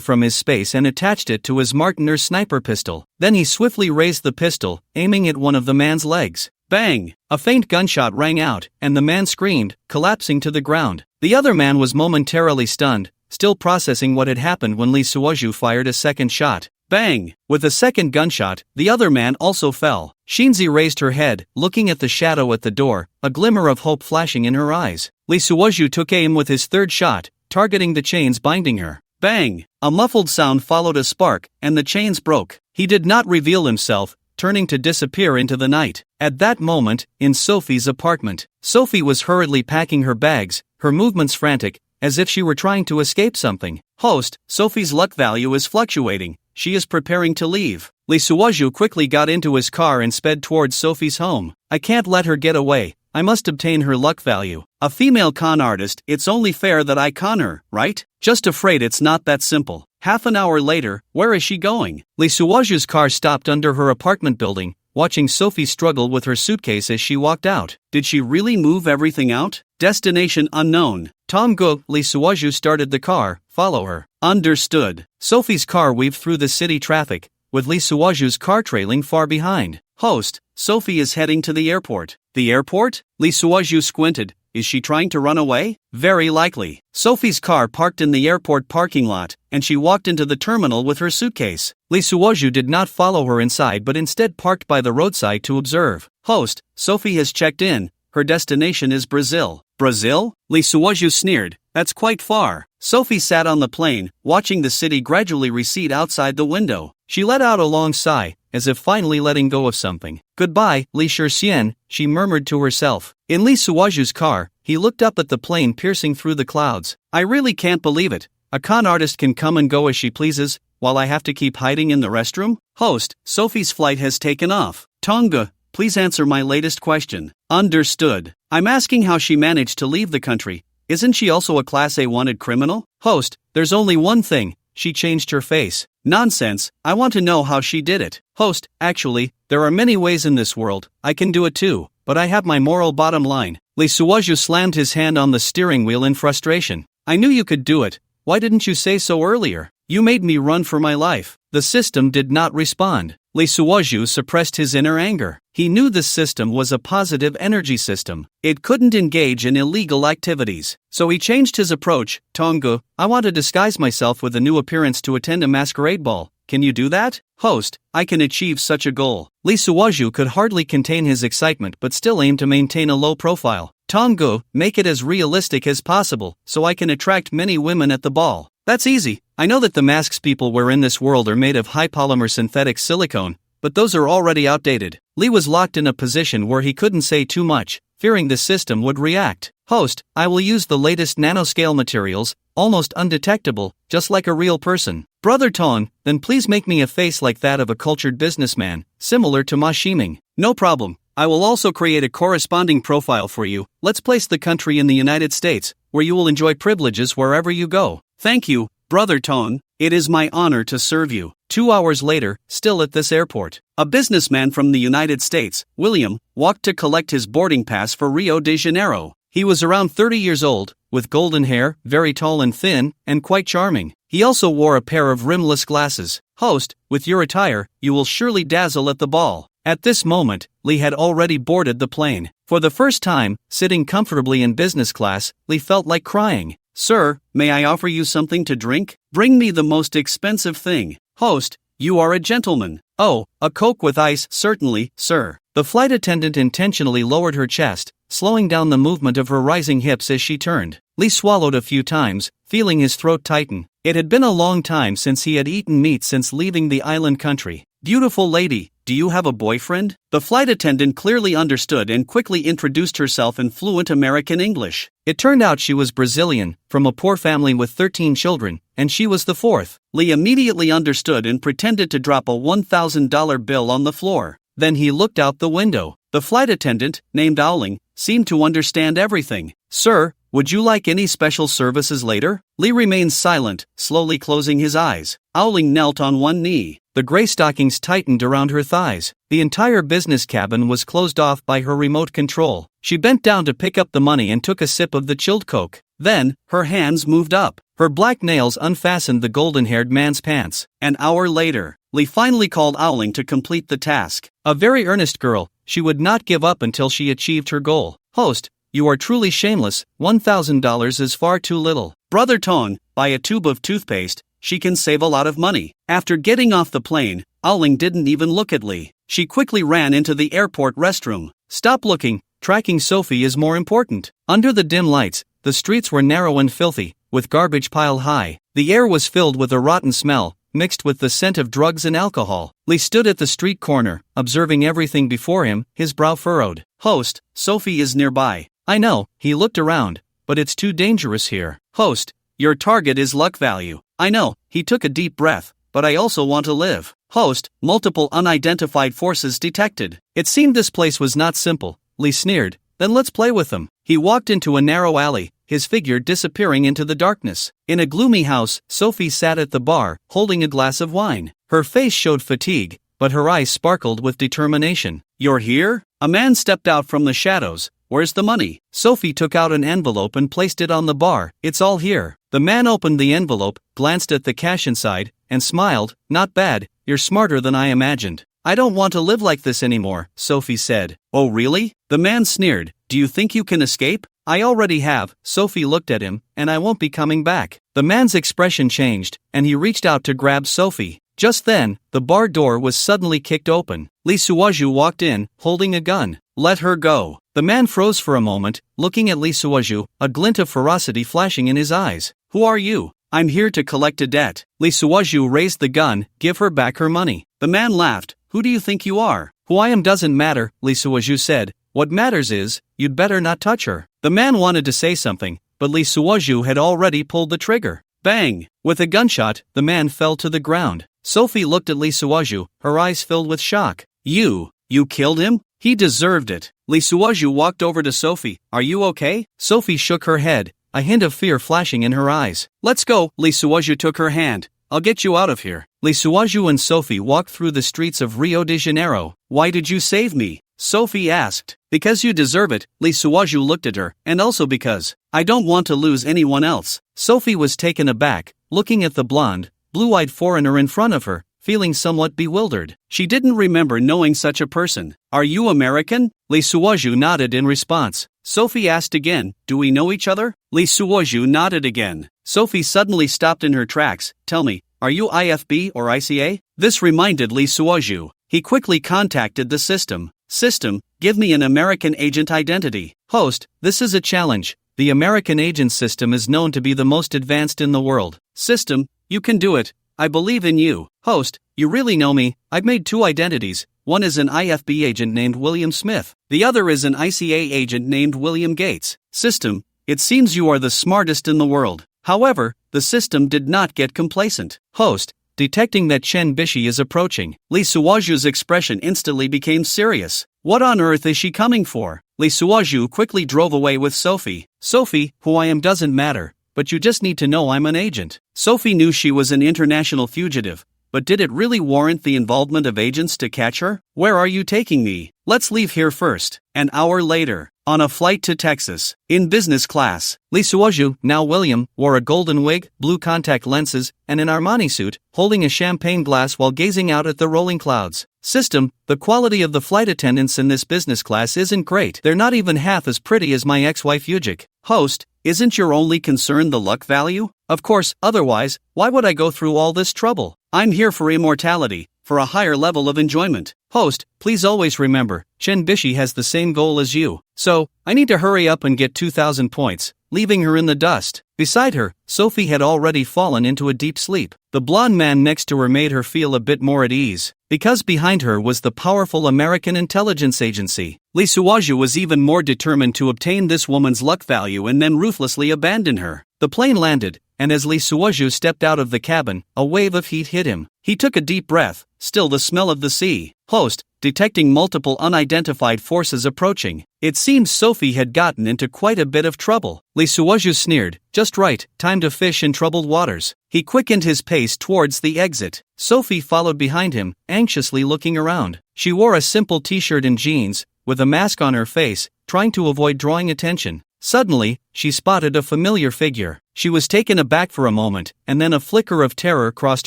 from his space and attached it to his Martiner sniper pistol. Then he swiftly raised the pistol, aiming at one of the man's legs. Bang! A faint gunshot rang out, and the man screamed, collapsing to the ground. The other man was momentarily stunned, still processing what had happened when Li Suozhu fired a second shot. Bang! With a second gunshot, the other man also fell. Shinzi raised her head, looking at the shadow at the door, a glimmer of hope flashing in her eyes. Li Suozhu took aim with his third shot, targeting the chains binding her. Bang! A muffled sound followed a spark, and the chains broke. He did not reveal himself, turning to disappear into the night. At that moment, in Sophie's apartment, Sophie was hurriedly packing her bags, her movements frantic, as if she were trying to escape something. Host, Sophie's luck value is fluctuating. She is preparing to leave. Li Suozhu quickly got into his car and sped towards Sophie's home. I can't let her get away. I must obtain her luck value. A female con artist, it's only fair that I con her, right? Just afraid it's not that simple. Half an hour later, where is she going? Li Suozhu's car stopped under her apartment building, watching Sophie struggle with her suitcase as she walked out. Did she really move everything out? Destination unknown. Tom Go, Li Suozhu started the car. Follow her. Understood. Sophie's car weaved through the city traffic, with Li Suozhu's car trailing far behind. Host, Sophie is heading to the airport. The airport? Li Suozhu squinted. Is she trying to run away? Very likely. Sophie's car parked in the airport parking lot, and she walked into the terminal with her suitcase. Li Suozhu did not follow her inside but instead parked by the roadside to observe. Host, Sophie has checked in. Her destination is Brazil. Brazil? Li Suozhu sneered. That's quite far. Sophie sat on the plane, watching the city gradually recede outside the window. She let out a long sigh, as if finally letting go of something. Goodbye, Li Shixian, she murmured to herself. In Li Suozhu's car, he looked up at the plane piercing through the clouds. I really can't believe it. A con artist can come and go as she pleases, while I have to keep hiding in the restroom? Host, Sophie's flight has taken off. Tonga, please answer my latest question. Understood. I'm asking how she managed to leave the country. Isn't she also a Class A wanted criminal? Host, there's only one thing. She changed her face. Nonsense, I want to know how she did it. Host, actually, there are many ways in this world. I can do it too, but I have my moral bottom line. Lee Suwaju slammed his hand on the steering wheel in frustration. I knew you could do it. Why didn't you say so earlier? You made me run for my life. The system did not respond. Lee Suwaju suppressed his inner anger. He knew this system was a positive energy system. It couldn't engage in illegal activities. So he changed his approach. Tongu, I want to disguise myself with a new appearance to attend a masquerade ball. Can you do that? Host, I can achieve such a goal. Lee Suwaju could hardly contain his excitement but still aimed to maintain a low profile. Tongu, make it as realistic as possible so I can attract many women at the ball. That's easy. I know that the masks people wear in this world are made of high polymer synthetic silicone, but those are already outdated. Lee was locked in a position where he couldn't say too much, fearing the system would react. Host, I will use the latest nanoscale materials, almost undetectable, just like a real person. Brother Tong, then please make me a face like that of a cultured businessman, similar to Ma Shiming. No problem. I will also create a corresponding profile for you. Let's place the country in the United States, where you will enjoy privileges wherever you go. Thank you, Brother Tong. It is my honor to serve you. 2 hours later, still at this airport, a businessman from the United States, William, walked to collect his boarding pass for Rio de Janeiro. He was around 30 years old, with golden hair, very tall and thin, and quite charming. He also wore a pair of rimless glasses. Host, with your attire, you will surely dazzle at the ball. At this moment, Lee had already boarded the plane. For the first time, sitting comfortably in business class, Lee felt like crying. Sir, may I offer you something to drink? Bring me the most expensive thing. Host, you are a gentleman. Oh, a Coke with ice, certainly, sir. The flight attendant intentionally lowered her chest, slowing down the movement of her rising hips as she turned. Lee swallowed a few times, feeling his throat tighten. It had been a long time since he had eaten meat since leaving the island country. Beautiful lady, do you have a boyfriend? The flight attendant clearly understood and quickly introduced herself in fluent American English. It turned out she was Brazilian, from a poor family with 13 children, and she was the fourth. Lee immediately understood and pretended to drop a $1,000 bill on the floor. Then he looked out the window. The flight attendant, named Owling, seemed to understand everything. Sir, would you like any special services later? Lee remained silent, slowly closing his eyes. Owling knelt on one knee. The gray stockings tightened around her thighs. The entire business cabin was closed off by her remote control. She bent down to pick up the money and took a sip of the chilled Coke. Then, her hands moved up. Her black nails unfastened the golden-haired man's pants. An hour later, Lee finally called Owling to complete the task. A very earnest girl, she would not give up until she achieved her goal. Host, you are truly shameless. $1,000 is far too little. Brother Tong, buy a tube of toothpaste. She can save a lot of money. After getting off the plane, Owling didn't even look at Lee. She quickly ran into the airport restroom. Stop looking. Tracking Sophie is more important. Under the dim lights, the streets were narrow and filthy, with garbage piled high. The air was filled with a rotten smell, mixed with the scent of drugs and alcohol. Lee stood at the street corner, observing everything before him, his brow furrowed. Host, Sophie is nearby. I know, he looked around, but it's too dangerous here. Host, your target is luck value. I know, he took a deep breath, but I also want to live. Host, multiple unidentified forces detected. It seemed this place was not simple. Lee sneered, then let's play with them. He walked into a narrow alley, his figure disappearing into the darkness. In a gloomy house, Sophie sat at the bar, holding a glass of wine. Her face showed fatigue, but her eyes sparkled with determination. You're here? A man stepped out from the shadows. Where's the money? Sophie took out an envelope and placed it on the bar. It's all here. The man opened the envelope, glanced at the cash inside, and smiled. Not bad, you're smarter than I imagined. I don't want to live like this anymore, Sophie said. Oh really? The man sneered. Do you think you can escape? I already have. Sophie looked at him, and I won't be coming back. The man's expression changed, and he reached out to grab Sophie. Just then, the bar door was suddenly kicked open. Lee Suwaju walked in, holding a gun. Let her go. The man froze for a moment, looking at Lee Suwaju, a glint of ferocity flashing in his eyes. Who are you? I'm here to collect a debt. Lee Suwaju raised the gun. Give her back her money. The man laughed. Who do you think you are? Who I am doesn't matter, Lee Suwaju said. What matters is, you'd better not touch her. The man wanted to say something, but Lee Suwaju had already pulled the trigger. Bang! With a gunshot, the man fell to the ground. Sophie looked at Lee Suwaju, her eyes filled with shock. You killed him? He deserved it. Lee Suoju walked over to Sophie. Are you okay? Sophie shook her head, a hint of fear flashing in her eyes. Let's go. Lee Suoju took her hand. I'll get you out of here. Lee Suoju and Sophie walked through the streets of Rio de Janeiro. Why did you save me? Sophie asked. Because you deserve it, Lee Suoju looked at her, and also because I don't want to lose anyone else. Sophie was taken aback, looking at the blonde, blue-eyed foreigner in front of her, feeling somewhat bewildered. She didn't remember knowing such a person. Are you American? Lee Suoju nodded in response. Sophie asked again, do we know each other? Lee Suoju nodded again. Sophie suddenly stopped in her tracks. Tell me, are you IFB or ICA? This reminded Lee Suoju. He quickly contacted the system. System, give me an American agent identity. Host, this is a challenge. The American agent system is known to be the most advanced in the world. System, you can do it. I believe in you. Host, you really know me. I've made 2 identities. One is an IFB agent named William Smith. The other is an ICA agent named William Gates. System, it seems you are the smartest in the world. However, the system did not get complacent. Host, detecting that Chen Bishi is approaching, Lee Suoju's expression instantly became serious. What on earth is she coming for? Lee Suoju quickly drove away with Sophie. Sophie, who I am doesn't matter, but you just need to know I'm an agent. Sophie knew she was an international fugitive, but did it really warrant the involvement of agents to catch her? Where are you taking me? Let's leave here first. An hour later, on a flight to Texas, in business class, Lee Suoju, now William, wore a golden wig, blue contact lenses, and an Armani suit, holding a champagne glass while gazing out at the rolling clouds. System, the quality of the flight attendants in this business class isn't great. They're not even half as pretty as my ex-wife Yujik. Host, isn't your only concern the luck value? Of course, otherwise, why would I go through all this trouble? I'm here for immortality, for a higher level of enjoyment. Host, please always remember, Chen Bishi has the same goal as you. So, I need to hurry up and get 2,000 points, leaving her in the dust. Beside her, Sophie had already fallen into a deep sleep. The blonde man next to her made her feel a bit more at ease, because behind her was the powerful American intelligence agency. Lee Suoju was even more determined to obtain this woman's luck value and then ruthlessly abandon her. The plane landed, and as Lee Suoju stepped out of the cabin, a wave of heat hit him. He took a deep breath, still the smell of the sea. Host, detecting multiple unidentified forces approaching, it seems Sophie had gotten into quite a bit of trouble. Lee Suoju sneered, just right, time to fish in troubled waters. He quickened his pace towards the exit. Sophie followed behind him, anxiously looking around. She wore a simple t-shirt and jeans, with a mask on her face, trying to avoid drawing attention. Suddenly, she spotted a familiar figure. She was taken aback for a moment, and then a flicker of terror crossed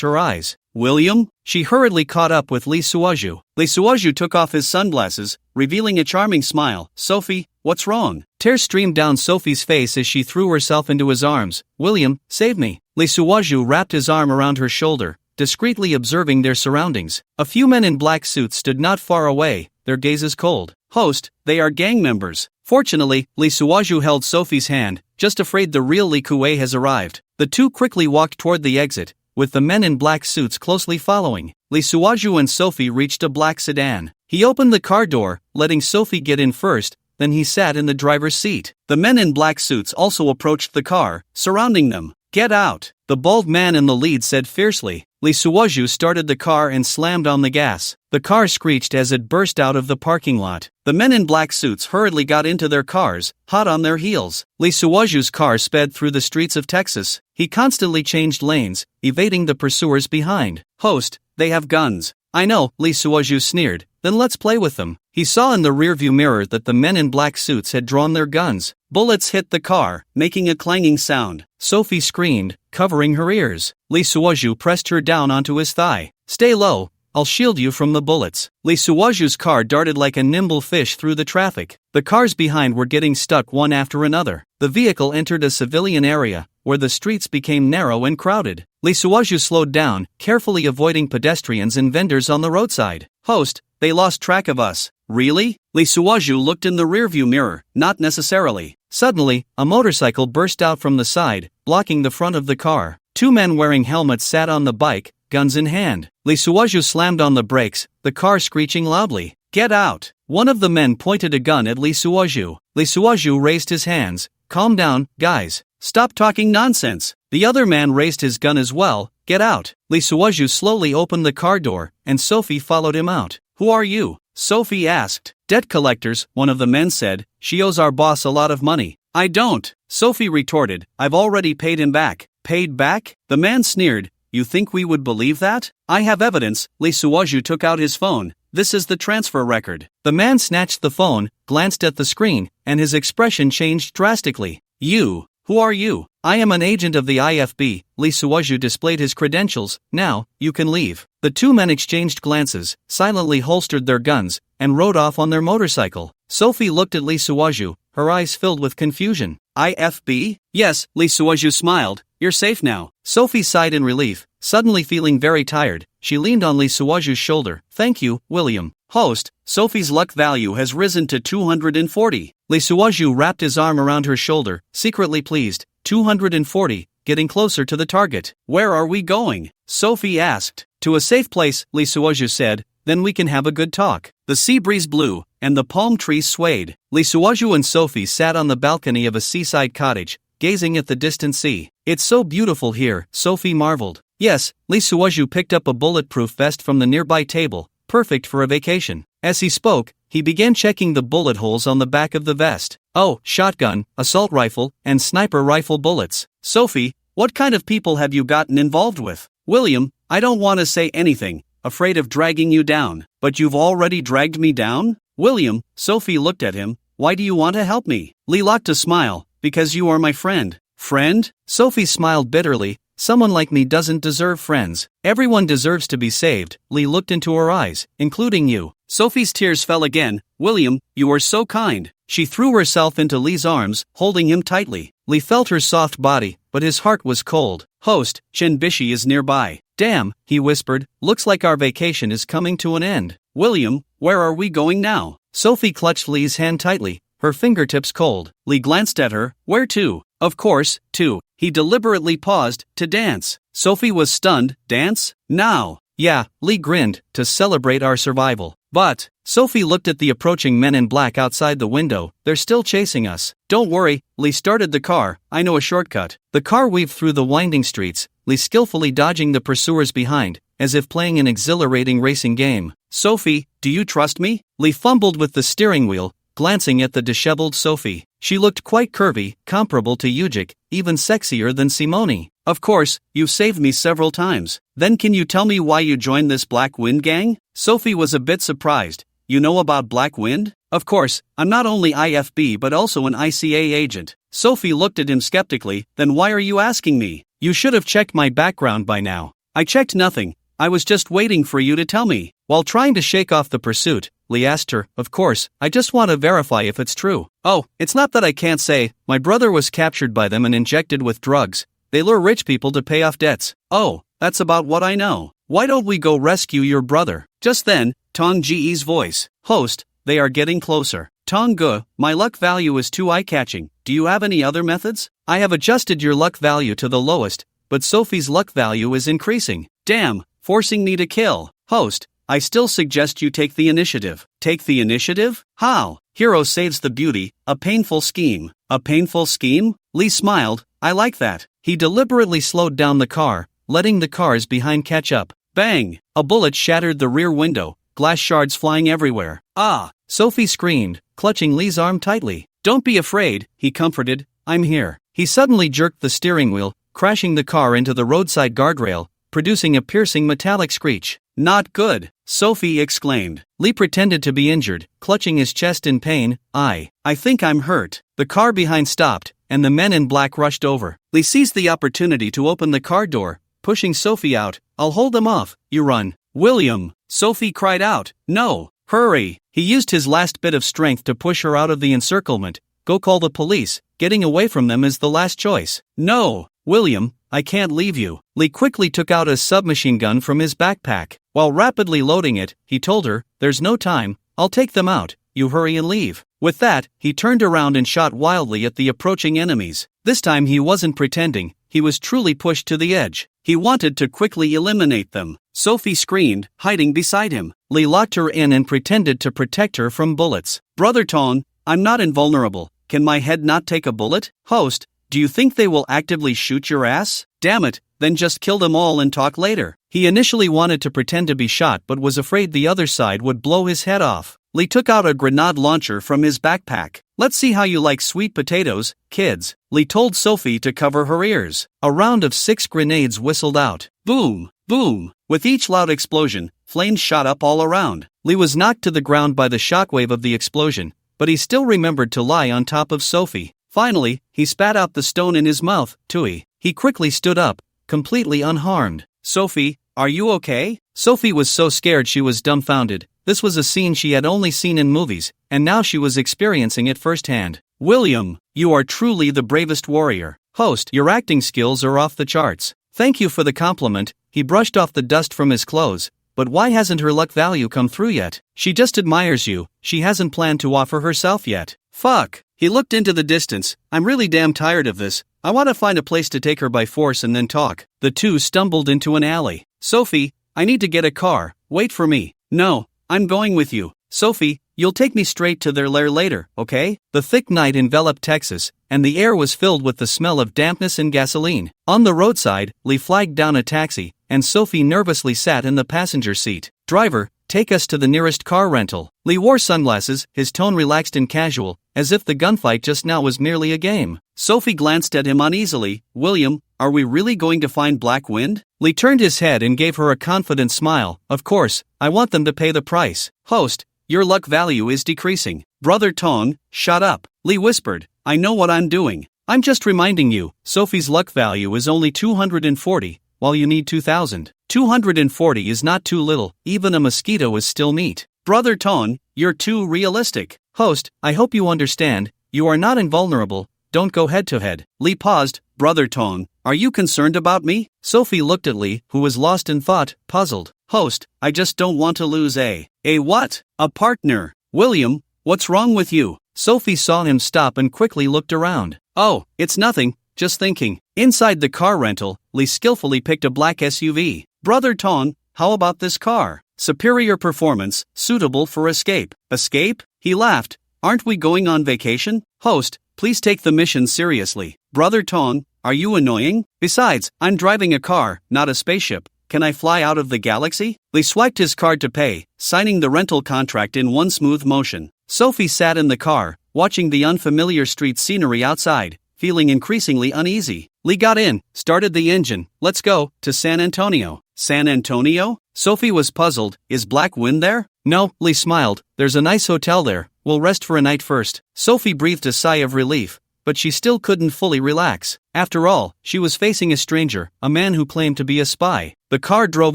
her eyes. William? She hurriedly caught up with Lee Suoju. Lee Suoju took off his sunglasses, revealing a charming smile. Sophie, what's wrong? Tears streamed down Sophie's face as she threw herself into his arms. William, save me. Lee Suoju wrapped his arm around her shoulder, discreetly observing their surroundings. A few men in black suits stood not far away, their gazes cold. Host, they are gang members. Fortunately, Lee Suoju held Sophie's hand, just afraid the real Li Kuei has arrived. The two quickly walked toward the exit, with the men in black suits closely following. Lee Suoju and Sophie reached a black sedan. He opened the car door, letting Sophie get in first, then he sat in the driver's seat. The men in black suits also approached the car, surrounding them. Get out, the bald man in the lead said fiercely. Lee Suoju started the car and slammed on the gas. The car screeched as it burst out of the parking lot. The men in black suits hurriedly got into their cars, hot on their heels. Lee Suoju's car sped through the streets of Texas. He constantly changed lanes, evading the pursuers behind. Host, they have guns. I know, Lee Suoju sneered. Then let's play with them. He saw in the rearview mirror that the men in black suits had drawn their guns. Bullets hit the car, making a clanging sound. Sophie screamed, covering her ears. Lee Suoju pressed her down onto his thigh. Stay low, I'll shield you from the bullets. Lee Suoju's car darted like a nimble fish through the traffic. The cars behind were getting stuck one after another. The vehicle entered a civilian area, where the streets became narrow and crowded. Lee Suoju slowed down, carefully avoiding pedestrians and vendors on the roadside. Host, they lost track of us. Really? Lee Suoju looked in the rearview mirror. Not necessarily. Suddenly, a motorcycle burst out from the side, blocking the front of the car. Two men wearing helmets sat on the bike, guns in hand. Lee Suoju slammed on the brakes, the car screeching loudly. Get out! One of the men pointed a gun at Lee Suoju. Lee Suoju raised his hands. Calm down, guys. Stop talking nonsense. The other man raised his gun as well. Get out. Lee Suoju slowly opened the car door, and Sophie followed him out. Who are you? Sophie asked. Debt collectors, one of the men said. She owes our boss a lot of money. I don't, Sophie retorted. I've already paid him back. Paid back? The man sneered. You think we would believe that? I have evidence. Lee Suoju took out his phone. This is the transfer record. The man snatched the phone, glanced at the screen, and his expression changed drastically. You. Who are you? I am an agent of the IFB. Lee Suoju displayed his credentials. Now, you can leave. The two men exchanged glances, silently holstered their guns, and rode off on their motorcycle. Sophie looked at Lee Suoju, her eyes filled with confusion. IFB? Yes, Lee Suoju smiled. You're safe now. Sophie sighed in relief, suddenly feeling very tired. She leaned on Lee Suoju's shoulder. Thank you, William. Host, Sophie's luck value has risen to 240. Lee Suoju wrapped his arm around her shoulder, secretly pleased. 240, getting closer to the target. Where are we going? Sophie asked. To a safe place, Lee Suoju said. Then we can have a good talk. The sea breeze blew, and the palm trees swayed. Lee Suoju and Sophie sat on the balcony of a seaside cottage, gazing at the distant sea. It's so beautiful here, Sophie marveled. Yes, Lee Suoju picked up a bulletproof vest from the nearby table, perfect for a vacation. As he spoke, he began checking the bullet holes on the back of the vest. Oh, shotgun, assault rifle, and sniper rifle bullets. Sophie, what kind of people have you gotten involved with? William, I don't want to say anything, afraid of dragging you down. But you've already dragged me down? William, Sophie looked at him. Why do you want to help me? Lee locked a smile. Because you are my friend. Friend? Sophie smiled bitterly. Someone like me doesn't deserve friends. Everyone deserves to be saved. Lee looked into her eyes, including you. Sophie's tears fell again. William, you are so kind. She threw herself into Lee's arms, holding him tightly. Lee felt her soft body, but his heart was cold. Host, Chen Bishi is nearby. Damn, he whispered. Looks like our vacation is coming to an end. William, where are we going now? Sophie clutched Lee's hand tightly, her fingertips cold. Lee glanced at her. Where to? Of course, to. He deliberately paused, to dance. Sophie was stunned. Dance? Now? Yeah, Lee grinned, to celebrate our survival. But, Sophie looked at the approaching men in black outside the window. They're still chasing us. Don't worry, Lee started the car. I know a shortcut. The car weaved through the winding streets, Lee skillfully dodging the pursuers behind, as if playing an exhilarating racing game. Sophie, do you trust me? Lee fumbled with the steering wheel, glancing at the disheveled Sophie. She looked quite curvy, comparable to Yujik, even sexier than Simone. Of course, you've saved me several times. Then can you tell me why you joined this Black Wind gang? Sophie was a bit surprised. You know about Black Wind? Of course, I'm not only IFB but also an ICA agent. Sophie looked at him skeptically. Then why are you asking me? You should have checked my background by now. I checked nothing. I was just waiting for you to tell me. While trying to shake off the pursuit, Lee asked her, of course, I just want to verify if it's true. Oh, it's not that I can't say. My brother was captured by them and injected with drugs. They lure rich people to pay off debts. Oh, that's about what I know. Why don't we go rescue your brother? Just then, Tong Ji's voice. Host, they are getting closer. Tong Ge, my luck value is too eye-catching. Do you have any other methods? I have adjusted your luck value to the lowest, but Sophie's luck value is increasing. Damn, forcing me to kill. Host, I still suggest you take the initiative. Take the initiative? How? Hero saves the beauty, a painful scheme. A painful scheme? Lee smiled. I like that. He deliberately slowed down the car, letting the cars behind catch up. Bang! A bullet shattered the rear window, glass shards flying everywhere. Ah! Sophie screamed, clutching Lee's arm tightly. Don't be afraid, he comforted. I'm here. He suddenly jerked the steering wheel, crashing the car into the roadside guardrail, producing a piercing metallic screech. Not good, Sophie exclaimed. Lee pretended to be injured, clutching his chest in pain. I think I'm hurt. The car behind stopped, and the men in black rushed over. Lee seized the opportunity to open the car door, pushing Sophie out. I'll hold them off, you run. William, Sophie cried out. No, hurry. He used his last bit of strength to push her out of the encirclement. Go call the police. Getting away from them is the last choice. No, William, I can't leave you. Lee quickly took out a submachine gun from his backpack. While rapidly loading it, he told her, there's no time, I'll take them out, you hurry and leave. With that, he turned around and shot wildly at the approaching enemies. This time he wasn't pretending, he was truly pushed to the edge. He wanted to quickly eliminate them. Sophie screamed, hiding beside him. Lee locked her in and pretended to protect her from bullets. Brother Tong, I'm not invulnerable. Can my head not take a bullet? Host, Do you think they will actively shoot your ass? Damn it, then just kill them all and talk later. He initially wanted to pretend to be shot but was afraid the other side would blow his head off. Lee took out a grenade launcher from his backpack. Let's see how you like sweet potatoes, kids. Lee told Sophie to cover her ears. A round of 6 grenades whistled out. Boom, boom. With each loud explosion, flames shot up all around. Lee was knocked to the ground by the shockwave of the explosion, but he still remembered to lie on top of Sophie. Finally, he spat out the stone in his mouth. Tui. He quickly stood up, completely unharmed. Sophie, are you okay? Sophie was so scared she was dumbfounded. This was a scene she had only seen in movies, and now she was experiencing it firsthand. William, you are truly the bravest warrior. Host, your acting skills are off the charts. Thank you for the compliment. He brushed off the dust from his clothes. But why hasn't her luck value come through yet? She just admires you. She hasn't planned to offer herself yet. Fuck. He looked into the distance. I'm really damn tired of this. I want to find a place to take her by force and then talk. The two stumbled into an alley. Sophie, I need to get a car. Wait for me. No, I'm going with you. Sophie, you'll take me straight to their lair later, okay? The thick night enveloped Texas, and the air was filled with the smell of dampness and gasoline. On the roadside, Lee flagged down a taxi, and Sophie nervously sat in the passenger seat. Driver, take us to the nearest car rental. Lee wore sunglasses, his tone relaxed and casual, as if the gunfight just now was merely a game. Sophie glanced at him uneasily. William, are we really going to find Black Wind? Lee turned his head and gave her a confident smile. Of course, I want them to pay the price. Host, your luck value is decreasing. Brother Tong, shut up. Lee whispered, I know what I'm doing. I'm just reminding you, Sophie's luck value is only 240, while you need 2,000. 240 is not too little, even a mosquito is still meat. Brother Tong, you're too realistic. Host, I hope you understand, you are not invulnerable, don't go head to head. Lee paused. Brother Tong, are you concerned about me? Sophie looked at Lee, who was lost in thought, puzzled. Host, I just don't want to lose a what? A partner. William, what's wrong with you? Sophie saw him stop and quickly looked around. Oh, it's nothing, just thinking. Inside the car rental, Lee skillfully picked a black SUV. Brother Tong, how about this car? Superior performance, suitable for escape. Escape? He laughed. Aren't we going on vacation? Host, please take the mission seriously. Brother Tong, are you annoying? Besides, I'm driving a car, not a spaceship. Can I fly out of the galaxy? Lee swiped his card to pay, signing the rental contract in one smooth motion. Sophie sat in the car, watching the unfamiliar street scenery outside, feeling increasingly uneasy. Lee got in, started the engine. Let's go to San Antonio. San Antonio? Sophie was puzzled. Is Black Wind there? No, Lee smiled. There's a nice hotel there. We'll rest for a night first. Sophie breathed a sigh of relief, but she still couldn't fully relax. After all, she was facing a stranger, a man who claimed to be a spy. The car drove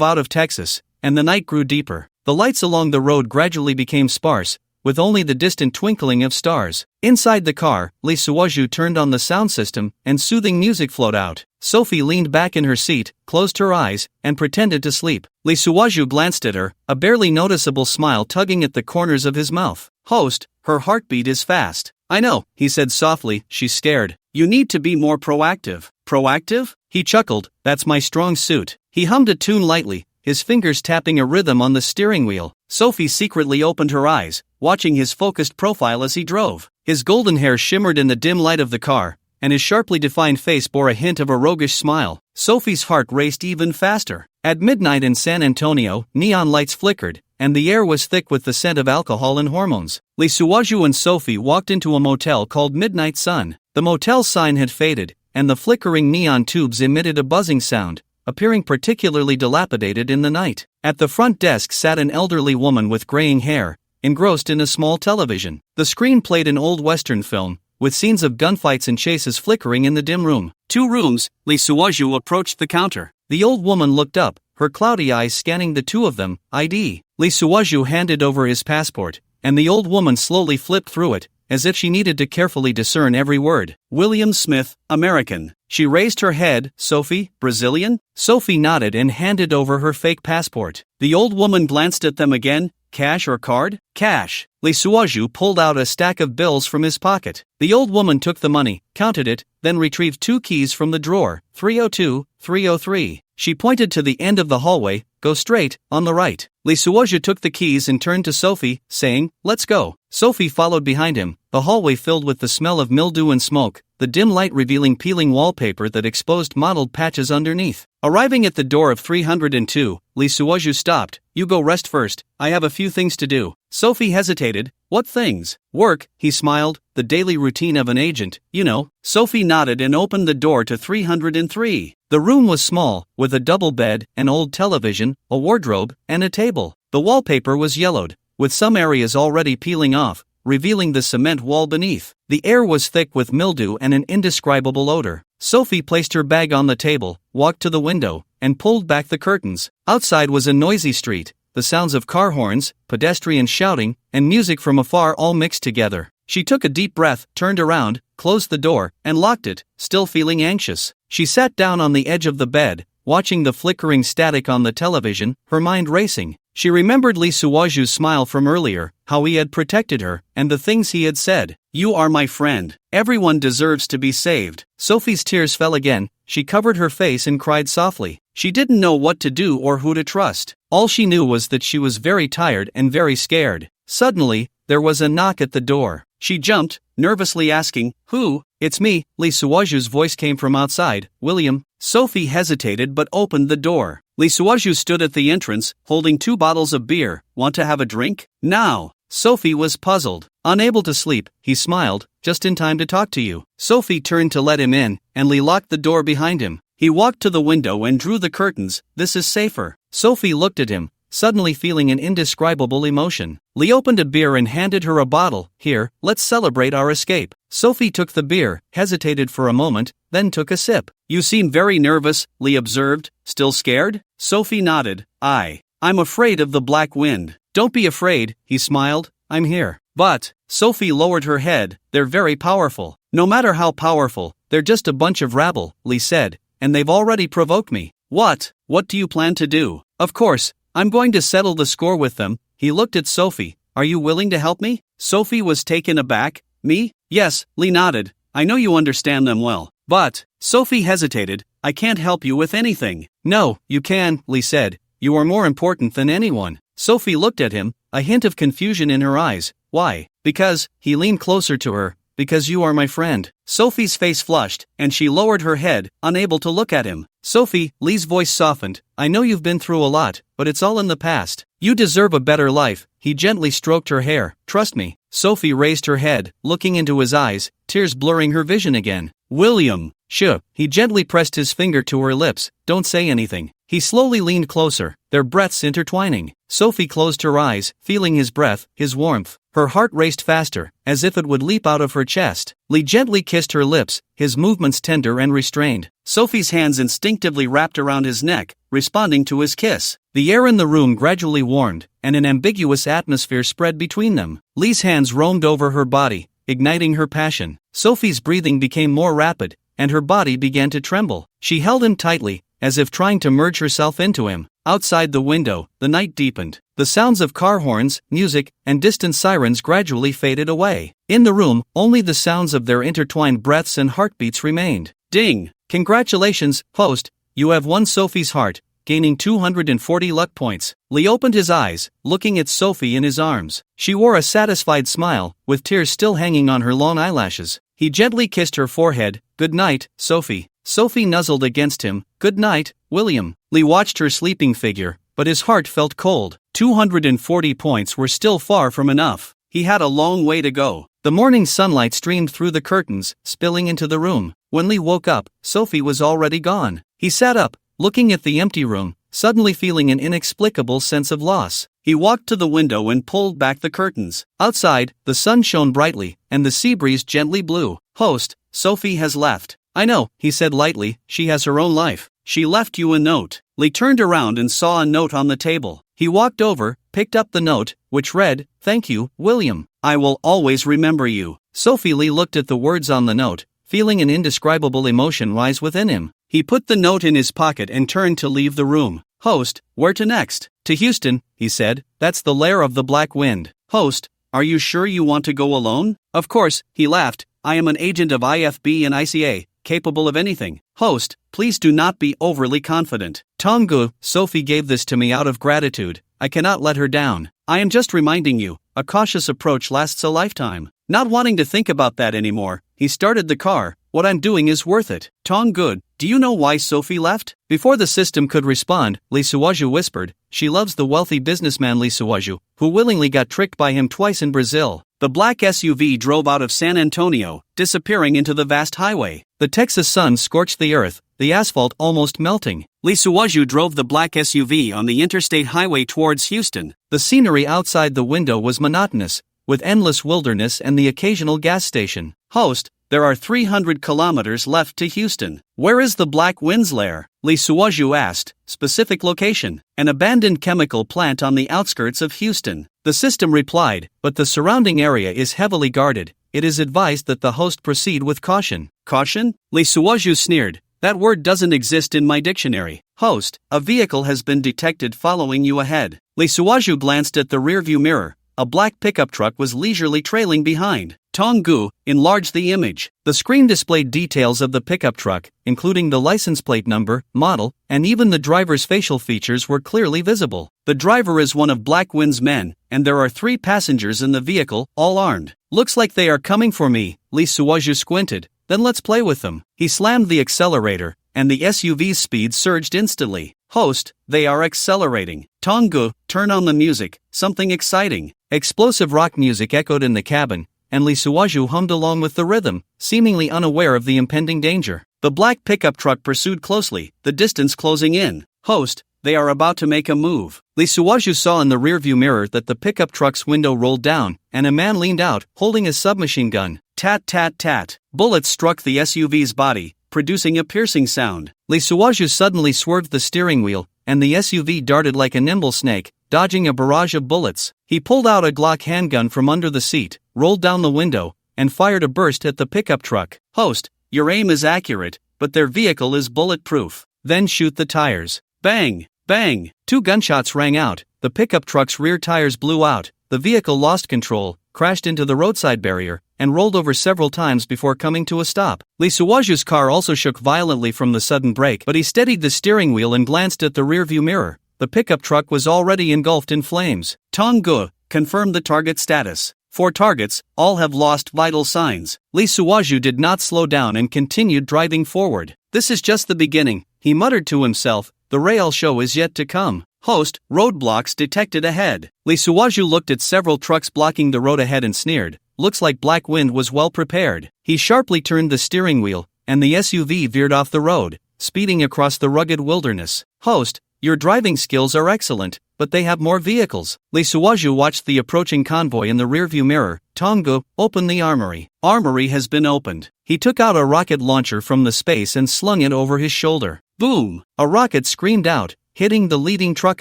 out of Texas, and the night grew deeper. The lights along the road gradually became sparse, with only the distant twinkling of stars. Inside the car, Lee Suwaju turned on the sound system, and soothing music flowed out. Sophie leaned back in her seat, closed her eyes, and pretended to sleep. Lee Suwaju glanced at her, a barely noticeable smile tugging at the corners of his mouth. Host, her heartbeat is fast. I know, he said softly. She stared. You need to be more proactive. Proactive? He chuckled. That's my strong suit. He hummed a tune lightly, his fingers tapping a rhythm on the steering wheel. Sophie secretly opened her eyes, watching his focused profile as he drove. His golden hair shimmered in the dim light of the car, and his sharply defined face bore a hint of a roguish smile. Sophie's heart raced even faster. At midnight in San Antonio, neon lights flickered, and the air was thick with the scent of alcohol and hormones. Lee Suwaju and Sophie walked into a motel called Midnight Sun. The motel sign had faded, and the flickering neon tubes emitted a buzzing sound, appearing particularly dilapidated in the night. At the front desk sat an elderly woman with graying hair, engrossed in a small television. The screen played an old Western film, with scenes of gunfights and chases flickering in the dim room. 2 rooms, Lee Suwaju approached the counter. The old woman looked up, her cloudy eyes scanning the two of them. ID. Lee Suwaju handed over his passport, and the old woman slowly flipped through it, as if she needed to carefully discern every word. William Smith, American. She raised her head. Sophie, Brazilian? Sophie nodded and handed over her fake passport. The old woman glanced at them again. Cash or card? Cash. Lee Suwaju pulled out a stack of bills from his pocket. The old woman took the money, counted it, then retrieved 2 keys from the drawer. 302, 303. She pointed to the end of the hallway, go straight, on the right. Lee Suoju took the keys and turned to Sophie, saying, let's go. Sophie followed behind him, the hallway filled with the smell of mildew and smoke, the dim light revealing peeling wallpaper that exposed mottled patches underneath. Arriving at the door of 302, Lee Suoju stopped. You go rest first, I have a few things to do. Sophie hesitated. What things? Work, he smiled, the daily routine of an agent, you know. Sophie nodded and opened the door to 303. The room was small, with a double bed, an old television, a wardrobe, and a table. The wallpaper was yellowed, with some areas already peeling off, revealing the cement wall beneath. The air was thick with mildew and an indescribable odor. Sophie placed her bag on the table, walked to the window, and pulled back the curtains. Outside was a noisy street, the sounds of car horns, pedestrians shouting, and music from afar all mixed together. She took a deep breath, turned around, closed the door, and locked it, still feeling anxious. She sat down on the edge of the bed, watching the flickering static on the television, her mind racing. She remembered Lee Suoju's smile from earlier, how he had protected her, and the things he had said. You are my friend. Everyone deserves to be saved. Sophie's tears fell again. She covered her face and cried softly. She didn't know what to do or who to trust. All she knew was that she was very tired and very scared. Suddenly, there was a knock at the door. She jumped, nervously asking, Who? It's me, Lee Suoju's voice came from outside. William. Sophie hesitated but opened the door. Lee Suoju stood at the entrance, holding 2 bottles of beer. Want to have a drink? Now. Sophie was puzzled. Unable to sleep, he smiled, just in time to talk to you. Sophie turned to let him in, and Lee locked the door behind him. He walked to the window and drew the curtains. This is safer. Sophie looked at him, suddenly feeling an indescribable emotion. Lee opened a beer and handed her a bottle. Here, let's celebrate our escape. Sophie took the beer, hesitated for a moment, then took a sip. You seem very nervous, Lee observed. Still scared? Sophie nodded. I'm afraid of the black wind. Don't be afraid, he smiled. I'm here. But, Sophie lowered her head, they're very powerful. No matter how powerful, they're just a bunch of rabble, Lee said, and they've already provoked me. What do you plan to do? Of course, I'm going to settle the score with them. He looked at Sophie. Are you willing to help me? Sophie was taken aback. Me? Yes, Lee nodded. I know you understand them well. But, Sophie hesitated. I can't help you with anything. No, you can, Lee said. You are more important than anyone. Sophie looked at him, a hint of confusion in her eyes. Why? Because, he leaned closer to her. Because you are my friend. Sophie's face flushed, and she lowered her head, unable to look at him. Sophie, Lee's voice softened. I know you've been through a lot, but it's all in the past. You deserve a better life. He gently stroked her hair. Trust me. Sophie raised her head, looking into his eyes, tears blurring her vision again. William. Shh. He gently pressed his finger to her lips. Don't say anything. He slowly leaned closer, their breaths intertwining. Sophie closed her eyes, feeling his breath, his warmth. Her heart raced faster, as if it would leap out of her chest. Lee gently kissed her lips, his movements tender and restrained. Sophie's hands instinctively wrapped around his neck, responding to his kiss. The air in the room gradually warmed, and an ambiguous atmosphere spread between them. Lee's hands roamed over her body, igniting her passion. Sophie's breathing became more rapid, and her body began to tremble. She held him tightly, as if trying to merge herself into him. Outside the window, the night deepened. The sounds of car horns, music, and distant sirens gradually faded away. In the room, only the sounds of their intertwined breaths and heartbeats remained. Ding! Congratulations, host, you have won Sophie's heart, gaining 240 luck points. Lee opened his eyes, looking at Sophie in his arms. She wore a satisfied smile, with tears still hanging on her long eyelashes. He gently kissed her forehead. Good night, Sophie. Sophie nuzzled against him. Good night, William. Lee watched her sleeping figure, but his heart felt cold. 240 points were still far from enough. He had a long way to go. The morning sunlight streamed through the curtains, spilling into the room. When Lee woke up, Sophie was already gone. He sat up, looking at the empty room, suddenly feeling an inexplicable sense of loss. He walked to the window and pulled back the curtains. Outside, the sun shone brightly, and the sea breeze gently blew. Host, Sophie has left. I know, he said lightly, she has her own life. She left you a note. Lee turned around and saw a note on the table. He walked over, picked up the note, which read, Thank you, William. I will always remember you. Sophie Lee looked at the words on the note, feeling an indescribable emotion rise within him. He put the note in his pocket and turned to leave the room. Host, where to next? To Houston, he said. That's the lair of the Black Wind. Host, are you sure you want to go alone? Of course, he laughed. I am an agent of IFB and ICA. capable of anything. Host, please do not be overly confident. Tonggu, Sophie gave this to me out of gratitude. I cannot let her down. I am just reminding you, a cautious approach lasts a lifetime. Not wanting to think about that anymore, he started the car. What I'm doing is worth it. Tonggu, do you know why Sophie left? Before the system could respond, Lee Suwaju whispered, she loves the wealthy businessman Lee Suwaju, who willingly got tricked by him twice in Brazil. The black SUV drove out of San Antonio, disappearing into the vast highway. The Texas sun scorched the earth, the asphalt almost melting. Lee Suwaju drove the black SUV on the interstate highway towards Houston. The scenery outside the window was monotonous, with endless wilderness and the occasional gas station. Host, there are 300 kilometers left to Houston. Where is the Black Wind's lair? Lee Suwaju asked. Specific location: an abandoned chemical plant on the outskirts of Houston. The system replied, but the surrounding area is heavily guarded. It is advised that the host proceed with caution. Caution? Lee Suwaju sneered. That word doesn't exist in my dictionary. Host, a vehicle has been detected following you ahead. Lee Suwaju glanced at the rearview mirror. A black pickup truck was leisurely trailing behind. Tonggu, enlarge the image. The screen displayed details of the pickup truck, including the license plate number, model, and even the driver's facial features were clearly visible. The driver is one of Black Wind's men, and there are 3 passengers in the vehicle, all armed. Looks like they are coming for me. Lee Suwaju squinted. Then let's play with them. He slammed the accelerator, and the SUV's speed surged instantly. Host, they are accelerating. Tonggu, turn on the music, something exciting. Explosive rock music echoed in the cabin, and Lee Suwaju hummed along with the rhythm, seemingly unaware of the impending danger. The black pickup truck pursued closely, the distance closing in. Host, they are about to make a move. Lee Suwaju saw in the rearview mirror that the pickup truck's window rolled down, and a man leaned out, holding a submachine gun. Tat tat tat. Bullets struck the SUV's body, producing a piercing sound. Lee Suwaju suddenly swerved the steering wheel, and the SUV darted like a nimble snake, dodging a barrage of bullets. He pulled out a Glock handgun from under the seat, rolled down the window, and fired a burst at the pickup truck. Host, your aim is accurate, but their vehicle is bulletproof. Then shoot the tires. Bang! Bang! 2 gunshots rang out. The pickup truck's rear tires blew out. The vehicle lost control, crashed into the roadside barrier, and rolled over several times before coming to a stop. Lee Suwaju's car also shook violently from the sudden brake, but he steadied the steering wheel and glanced at the rearview mirror. The pickup truck was already engulfed in flames. Tonggu, confirm the target status. 4 targets, all have lost vital signs. Lee Suwaju did not slow down and continued driving forward. This is just the beginning, he muttered to himself. The real show is yet to come. Host, roadblocks detected ahead. Lee Suwaju looked at several trucks blocking the road ahead and sneered. Looks like Black Wind was well prepared. He sharply turned the steering wheel, and the SUV veered off the road, speeding across the rugged wilderness. Host, your driving skills are excellent, but they have more vehicles. Lee Suwaju watched the approaching convoy in the rearview mirror. Tonggu, open the armory. Armory has been opened. He took out a rocket launcher from the space and slung it over his shoulder. Boom! A rocket screamed out, hitting the leading truck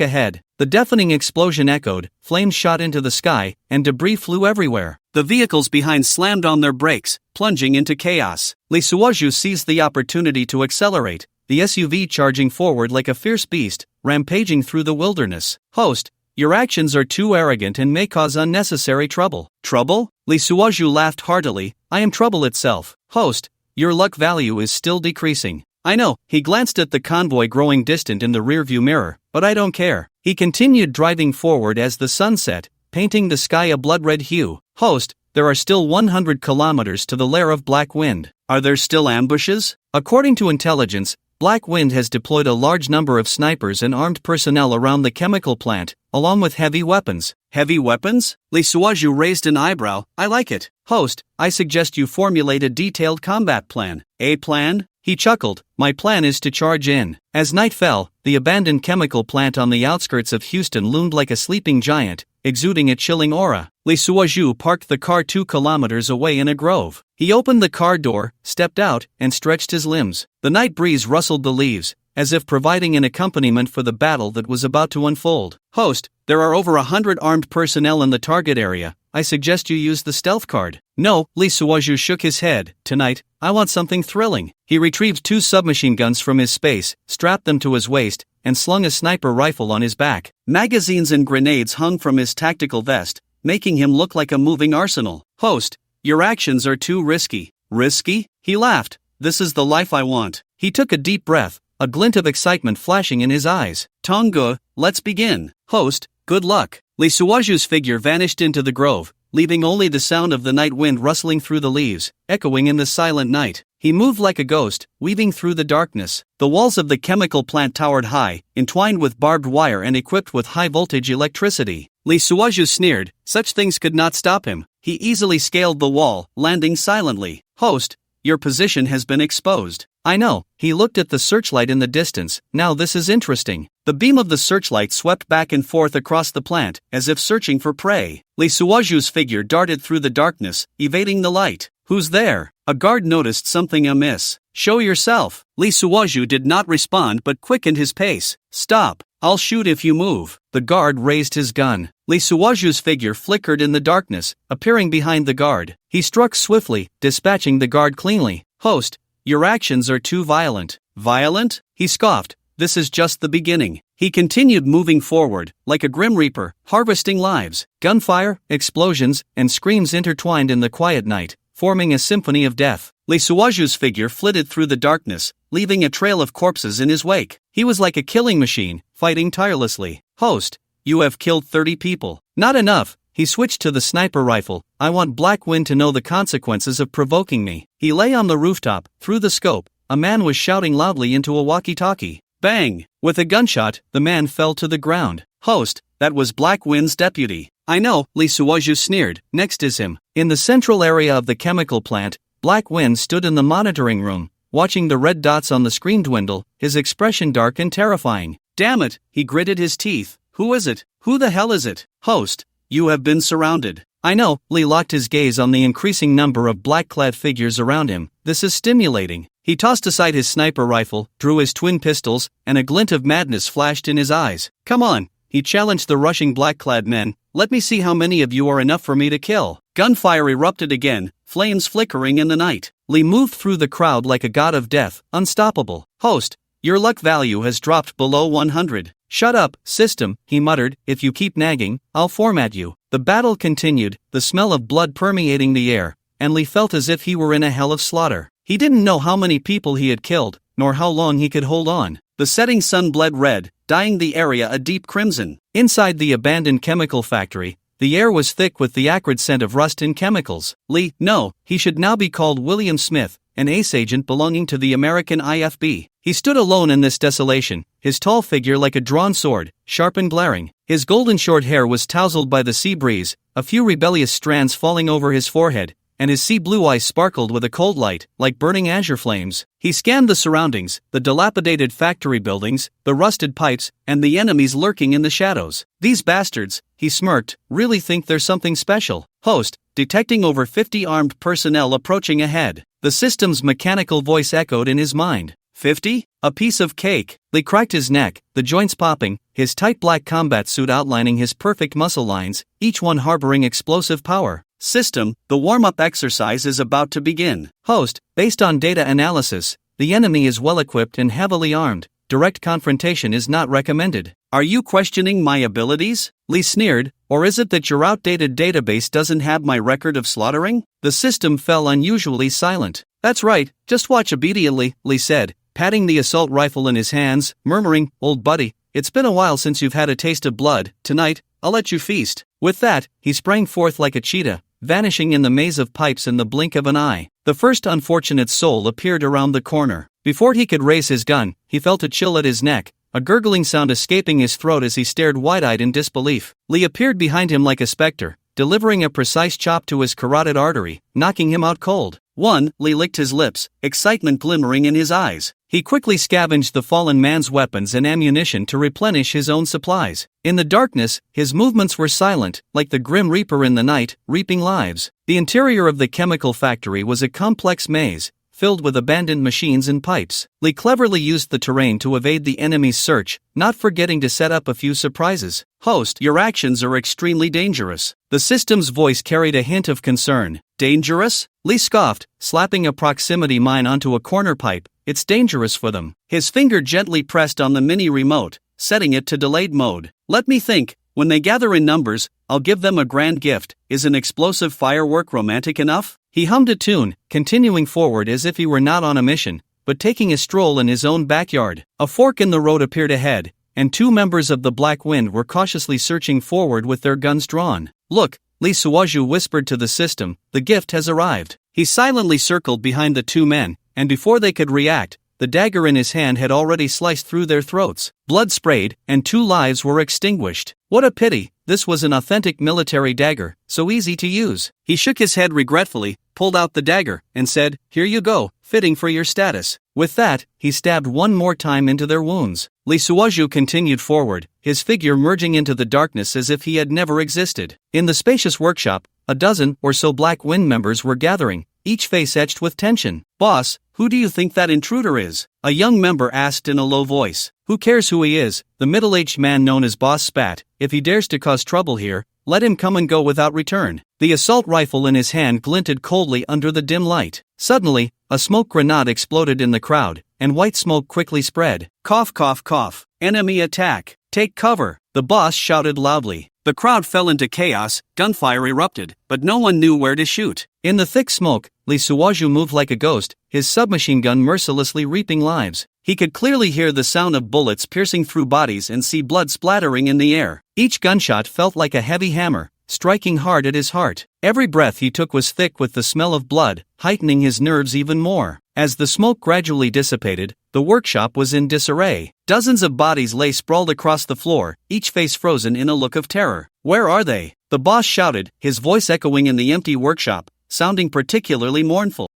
ahead. The deafening explosion echoed, flames shot into the sky, and debris flew everywhere. The vehicles behind slammed on their brakes, plunging into chaos. Lee Suwaju seized the opportunity to accelerate, the SUV charging forward like a fierce beast, rampaging through the wilderness. Host, your actions are too arrogant and may cause unnecessary trouble. Trouble? Lee Suwaju laughed heartily. I am trouble itself. Host, your luck value is still decreasing. I know. He glanced at the convoy growing distant in the rearview mirror, but I don't care. He continued driving forward as the sun set, painting the sky a blood-red hue. Host, there are still 100 kilometers to the lair of Black Wind. Are there still ambushes? According to intelligence, Black Wind has deployed a large number of snipers and armed personnel around the chemical plant, along with heavy weapons. Heavy weapons? Lee Suwaju raised an eyebrow. I like it. Host, I suggest you formulate a detailed combat plan. A plan? He chuckled. My plan is to charge in. As night fell, the abandoned chemical plant on the outskirts of Houston loomed like a sleeping giant, exuding a chilling aura. Lee Suwaju parked the car 2 kilometers away in a grove. He opened the car door, stepped out, and stretched his limbs. The night breeze rustled the leaves, as if providing an accompaniment for the battle that was about to unfold. Host, there are over 100 armed personnel in the target area. I suggest you use the stealth card. No, Lee Suwaju shook his head. Tonight, I want something thrilling. He retrieved 2 submachine guns from his space, strapped them to his waist, and slung a sniper rifle on his back. Magazines and grenades hung from his tactical vest, making him look like a moving arsenal. Host, your actions are too risky. Risky? He laughed. this is the life I want. He took a deep breath, a glint of excitement flashing in his eyes. Tongue, let's begin. Host, good luck. Lee Suwaju's figure vanished into the grove, leaving only the sound of the night wind rustling through the leaves, echoing in the silent night. He moved like a ghost, weaving through the darkness. The walls of the chemical plant towered high, entwined with barbed wire and equipped with high-voltage electricity. Lee Suwaju sneered, such things could not stop him. He easily scaled the wall, landing silently. Host, your position has been exposed. I know. He looked at the searchlight in the distance. Now this is interesting. The beam of the searchlight swept back and forth across the plant, as if searching for prey. Lee Suwaju's figure darted through the darkness, evading the light. Who's there? A guard noticed something amiss. Show yourself. Lee Suwaju did not respond but quickened his pace. Stop. I'll shoot if you move. The guard raised his gun. Lee Suwaju's figure flickered in the darkness, appearing behind the guard. He struck swiftly, dispatching the guard cleanly. Host, your actions are too violent. Violent? He scoffed. This is just the beginning. He continued moving forward, like a grim reaper, harvesting lives. Gunfire, explosions, and screams intertwined in the quiet night, forming a symphony of death. Lee Suwaju's figure flitted through the darkness, leaving a trail of corpses in his wake. He was like a killing machine, fighting tirelessly. Host, you have killed 30 people. Not enough. He switched to the sniper rifle. I want Black Wind to know the consequences of provoking me. He lay on the rooftop. Through the scope, a man was shouting loudly into a walkie-talkie. Bang! With a gunshot, the man fell to the ground. Host, that was Black Wind's deputy. I know, Lee Suwaju sneered. Next is him. In the central area of the chemical plant, Black Wind stood in the monitoring room, watching the red dots on the screen dwindle, his expression dark and terrifying. Damn it, he gritted his teeth. Who is it? Who the hell is it? Host, you have been surrounded. I know. Lee locked his gaze on the increasing number of black-clad figures around him. This is stimulating. He tossed aside his sniper rifle, drew his twin pistols, and a glint of madness flashed in his eyes. Come on, he challenged the rushing black-clad men. Let me see how many of you are enough for me to kill. Gunfire erupted again, flames flickering in the night. Lee moved through the crowd like a god of death, unstoppable. Host, your luck value has dropped below 100. Shut up, system, he muttered. If you keep nagging, I'll format you. The battle continued, the smell of blood permeating the air, and Lee felt as if he were in a hell of slaughter. He didn't know how many people he had killed, nor how long he could hold on. The setting sun bled red, dyeing the area a deep crimson. Inside the abandoned chemical factory, the air was thick with the acrid scent of rust and chemicals. Lee, no, he should now be called William Smith, an ace agent belonging to the American IFB. He stood alone in this desolation, his tall figure like a drawn sword, sharp and glaring. His golden short hair was tousled by the sea breeze, a few rebellious strands falling over his forehead, and his sea blue eyes sparkled with a cold light, like burning azure flames. He scanned the surroundings, the dilapidated factory buildings, the rusted pipes, and the enemies lurking in the shadows. These bastards, he smirked, really think there's something special. Host, detecting over 50 armed personnel approaching ahead. The system's mechanical voice echoed in his mind. 50? A piece of cake. Lee cracked his neck, the joints popping, his tight black combat suit outlining his perfect muscle lines, each one harboring explosive power. System, the warm-up exercise is about to begin. Host, based on data analysis, the enemy is well-equipped and heavily armed. Direct confrontation is not recommended. Are you questioning my abilities? Lee sneered. Or is it that your outdated database doesn't have my record of slaughtering? The system fell unusually silent. That's right, just watch obediently, Lee said, patting the assault rifle in his hands, murmuring, Old buddy, it's been a while since you've had a taste of blood. Tonight, I'll let you feast. With that, he sprang forth like a cheetah, vanishing in the maze of pipes in the blink of an eye. The first unfortunate soul appeared around the corner. Before he could raise his gun, he felt a chill at his neck, a gurgling sound escaping his throat as he stared wide-eyed in disbelief. Lee appeared behind him like a specter, delivering a precise chop to his carotid artery, knocking him out cold. Lee licked his lips, excitement glimmering in his eyes. He quickly scavenged the fallen man's weapons and ammunition to replenish his own supplies. In the darkness, his movements were silent, like the grim reaper in the night, reaping lives. The interior of the chemical factory was a complex maze, filled with abandoned machines and pipes. Lee cleverly used the terrain to evade the enemy's search, not forgetting to set up a few surprises. Host, your actions are extremely dangerous. The system's voice carried a hint of concern. Dangerous? Lee scoffed, slapping a proximity mine onto a corner pipe. It's dangerous for them. His finger gently pressed on the mini remote, setting it to delayed mode. Let me think, When they gather in numbers, I'll give them a grand gift. Is an explosive firework romantic enough? He hummed a tune, continuing forward as if he were not on a mission, but taking a stroll in his own backyard. A fork in the road appeared ahead, and two members of the Black Wind were cautiously searching forward with their guns drawn. Look, Lee Suaju whispered to the system, the gift has arrived. He silently circled behind the two men, and before they could react, the dagger in his hand had already sliced through their throats. Blood sprayed, and two lives were extinguished. What a pity, this was an authentic military dagger, so easy to use. He shook his head regretfully, pulled out the dagger, and said, here you go, fitting for your status. With that, he stabbed one more time into their wounds. Lee Suaju continued forward, his figure merging into the darkness as if he had never existed. In the spacious workshop, a dozen or so Black Wind members were gathering, each face etched with tension. Boss, who do you think that intruder is? A young member asked in a low voice. Who cares who he is? The middle-aged man known as Boss spat. If he dares to cause trouble here, let him come and go without return. The assault rifle in his hand glinted coldly under the dim light. Suddenly, a smoke grenade exploded in the crowd, and white smoke quickly spread. Cough cough cough. Enemy attack. Take cover. The boss shouted loudly. The crowd fell into chaos, gunfire erupted, but no one knew where to shoot. In the thick smoke, Lee Suaju moved like a ghost, his submachine gun mercilessly reaping lives. He could clearly hear the sound of bullets piercing through bodies and see blood splattering in the air. Each gunshot felt like a heavy hammer, striking hard at his heart. Every breath he took was thick with the smell of blood, heightening his nerves even more. As the smoke gradually dissipated, the workshop was in disarray. Dozens of bodies lay sprawled across the floor, each face frozen in a look of terror. Where are they? The boss shouted, his voice echoing in the empty workshop, sounding particularly mournful.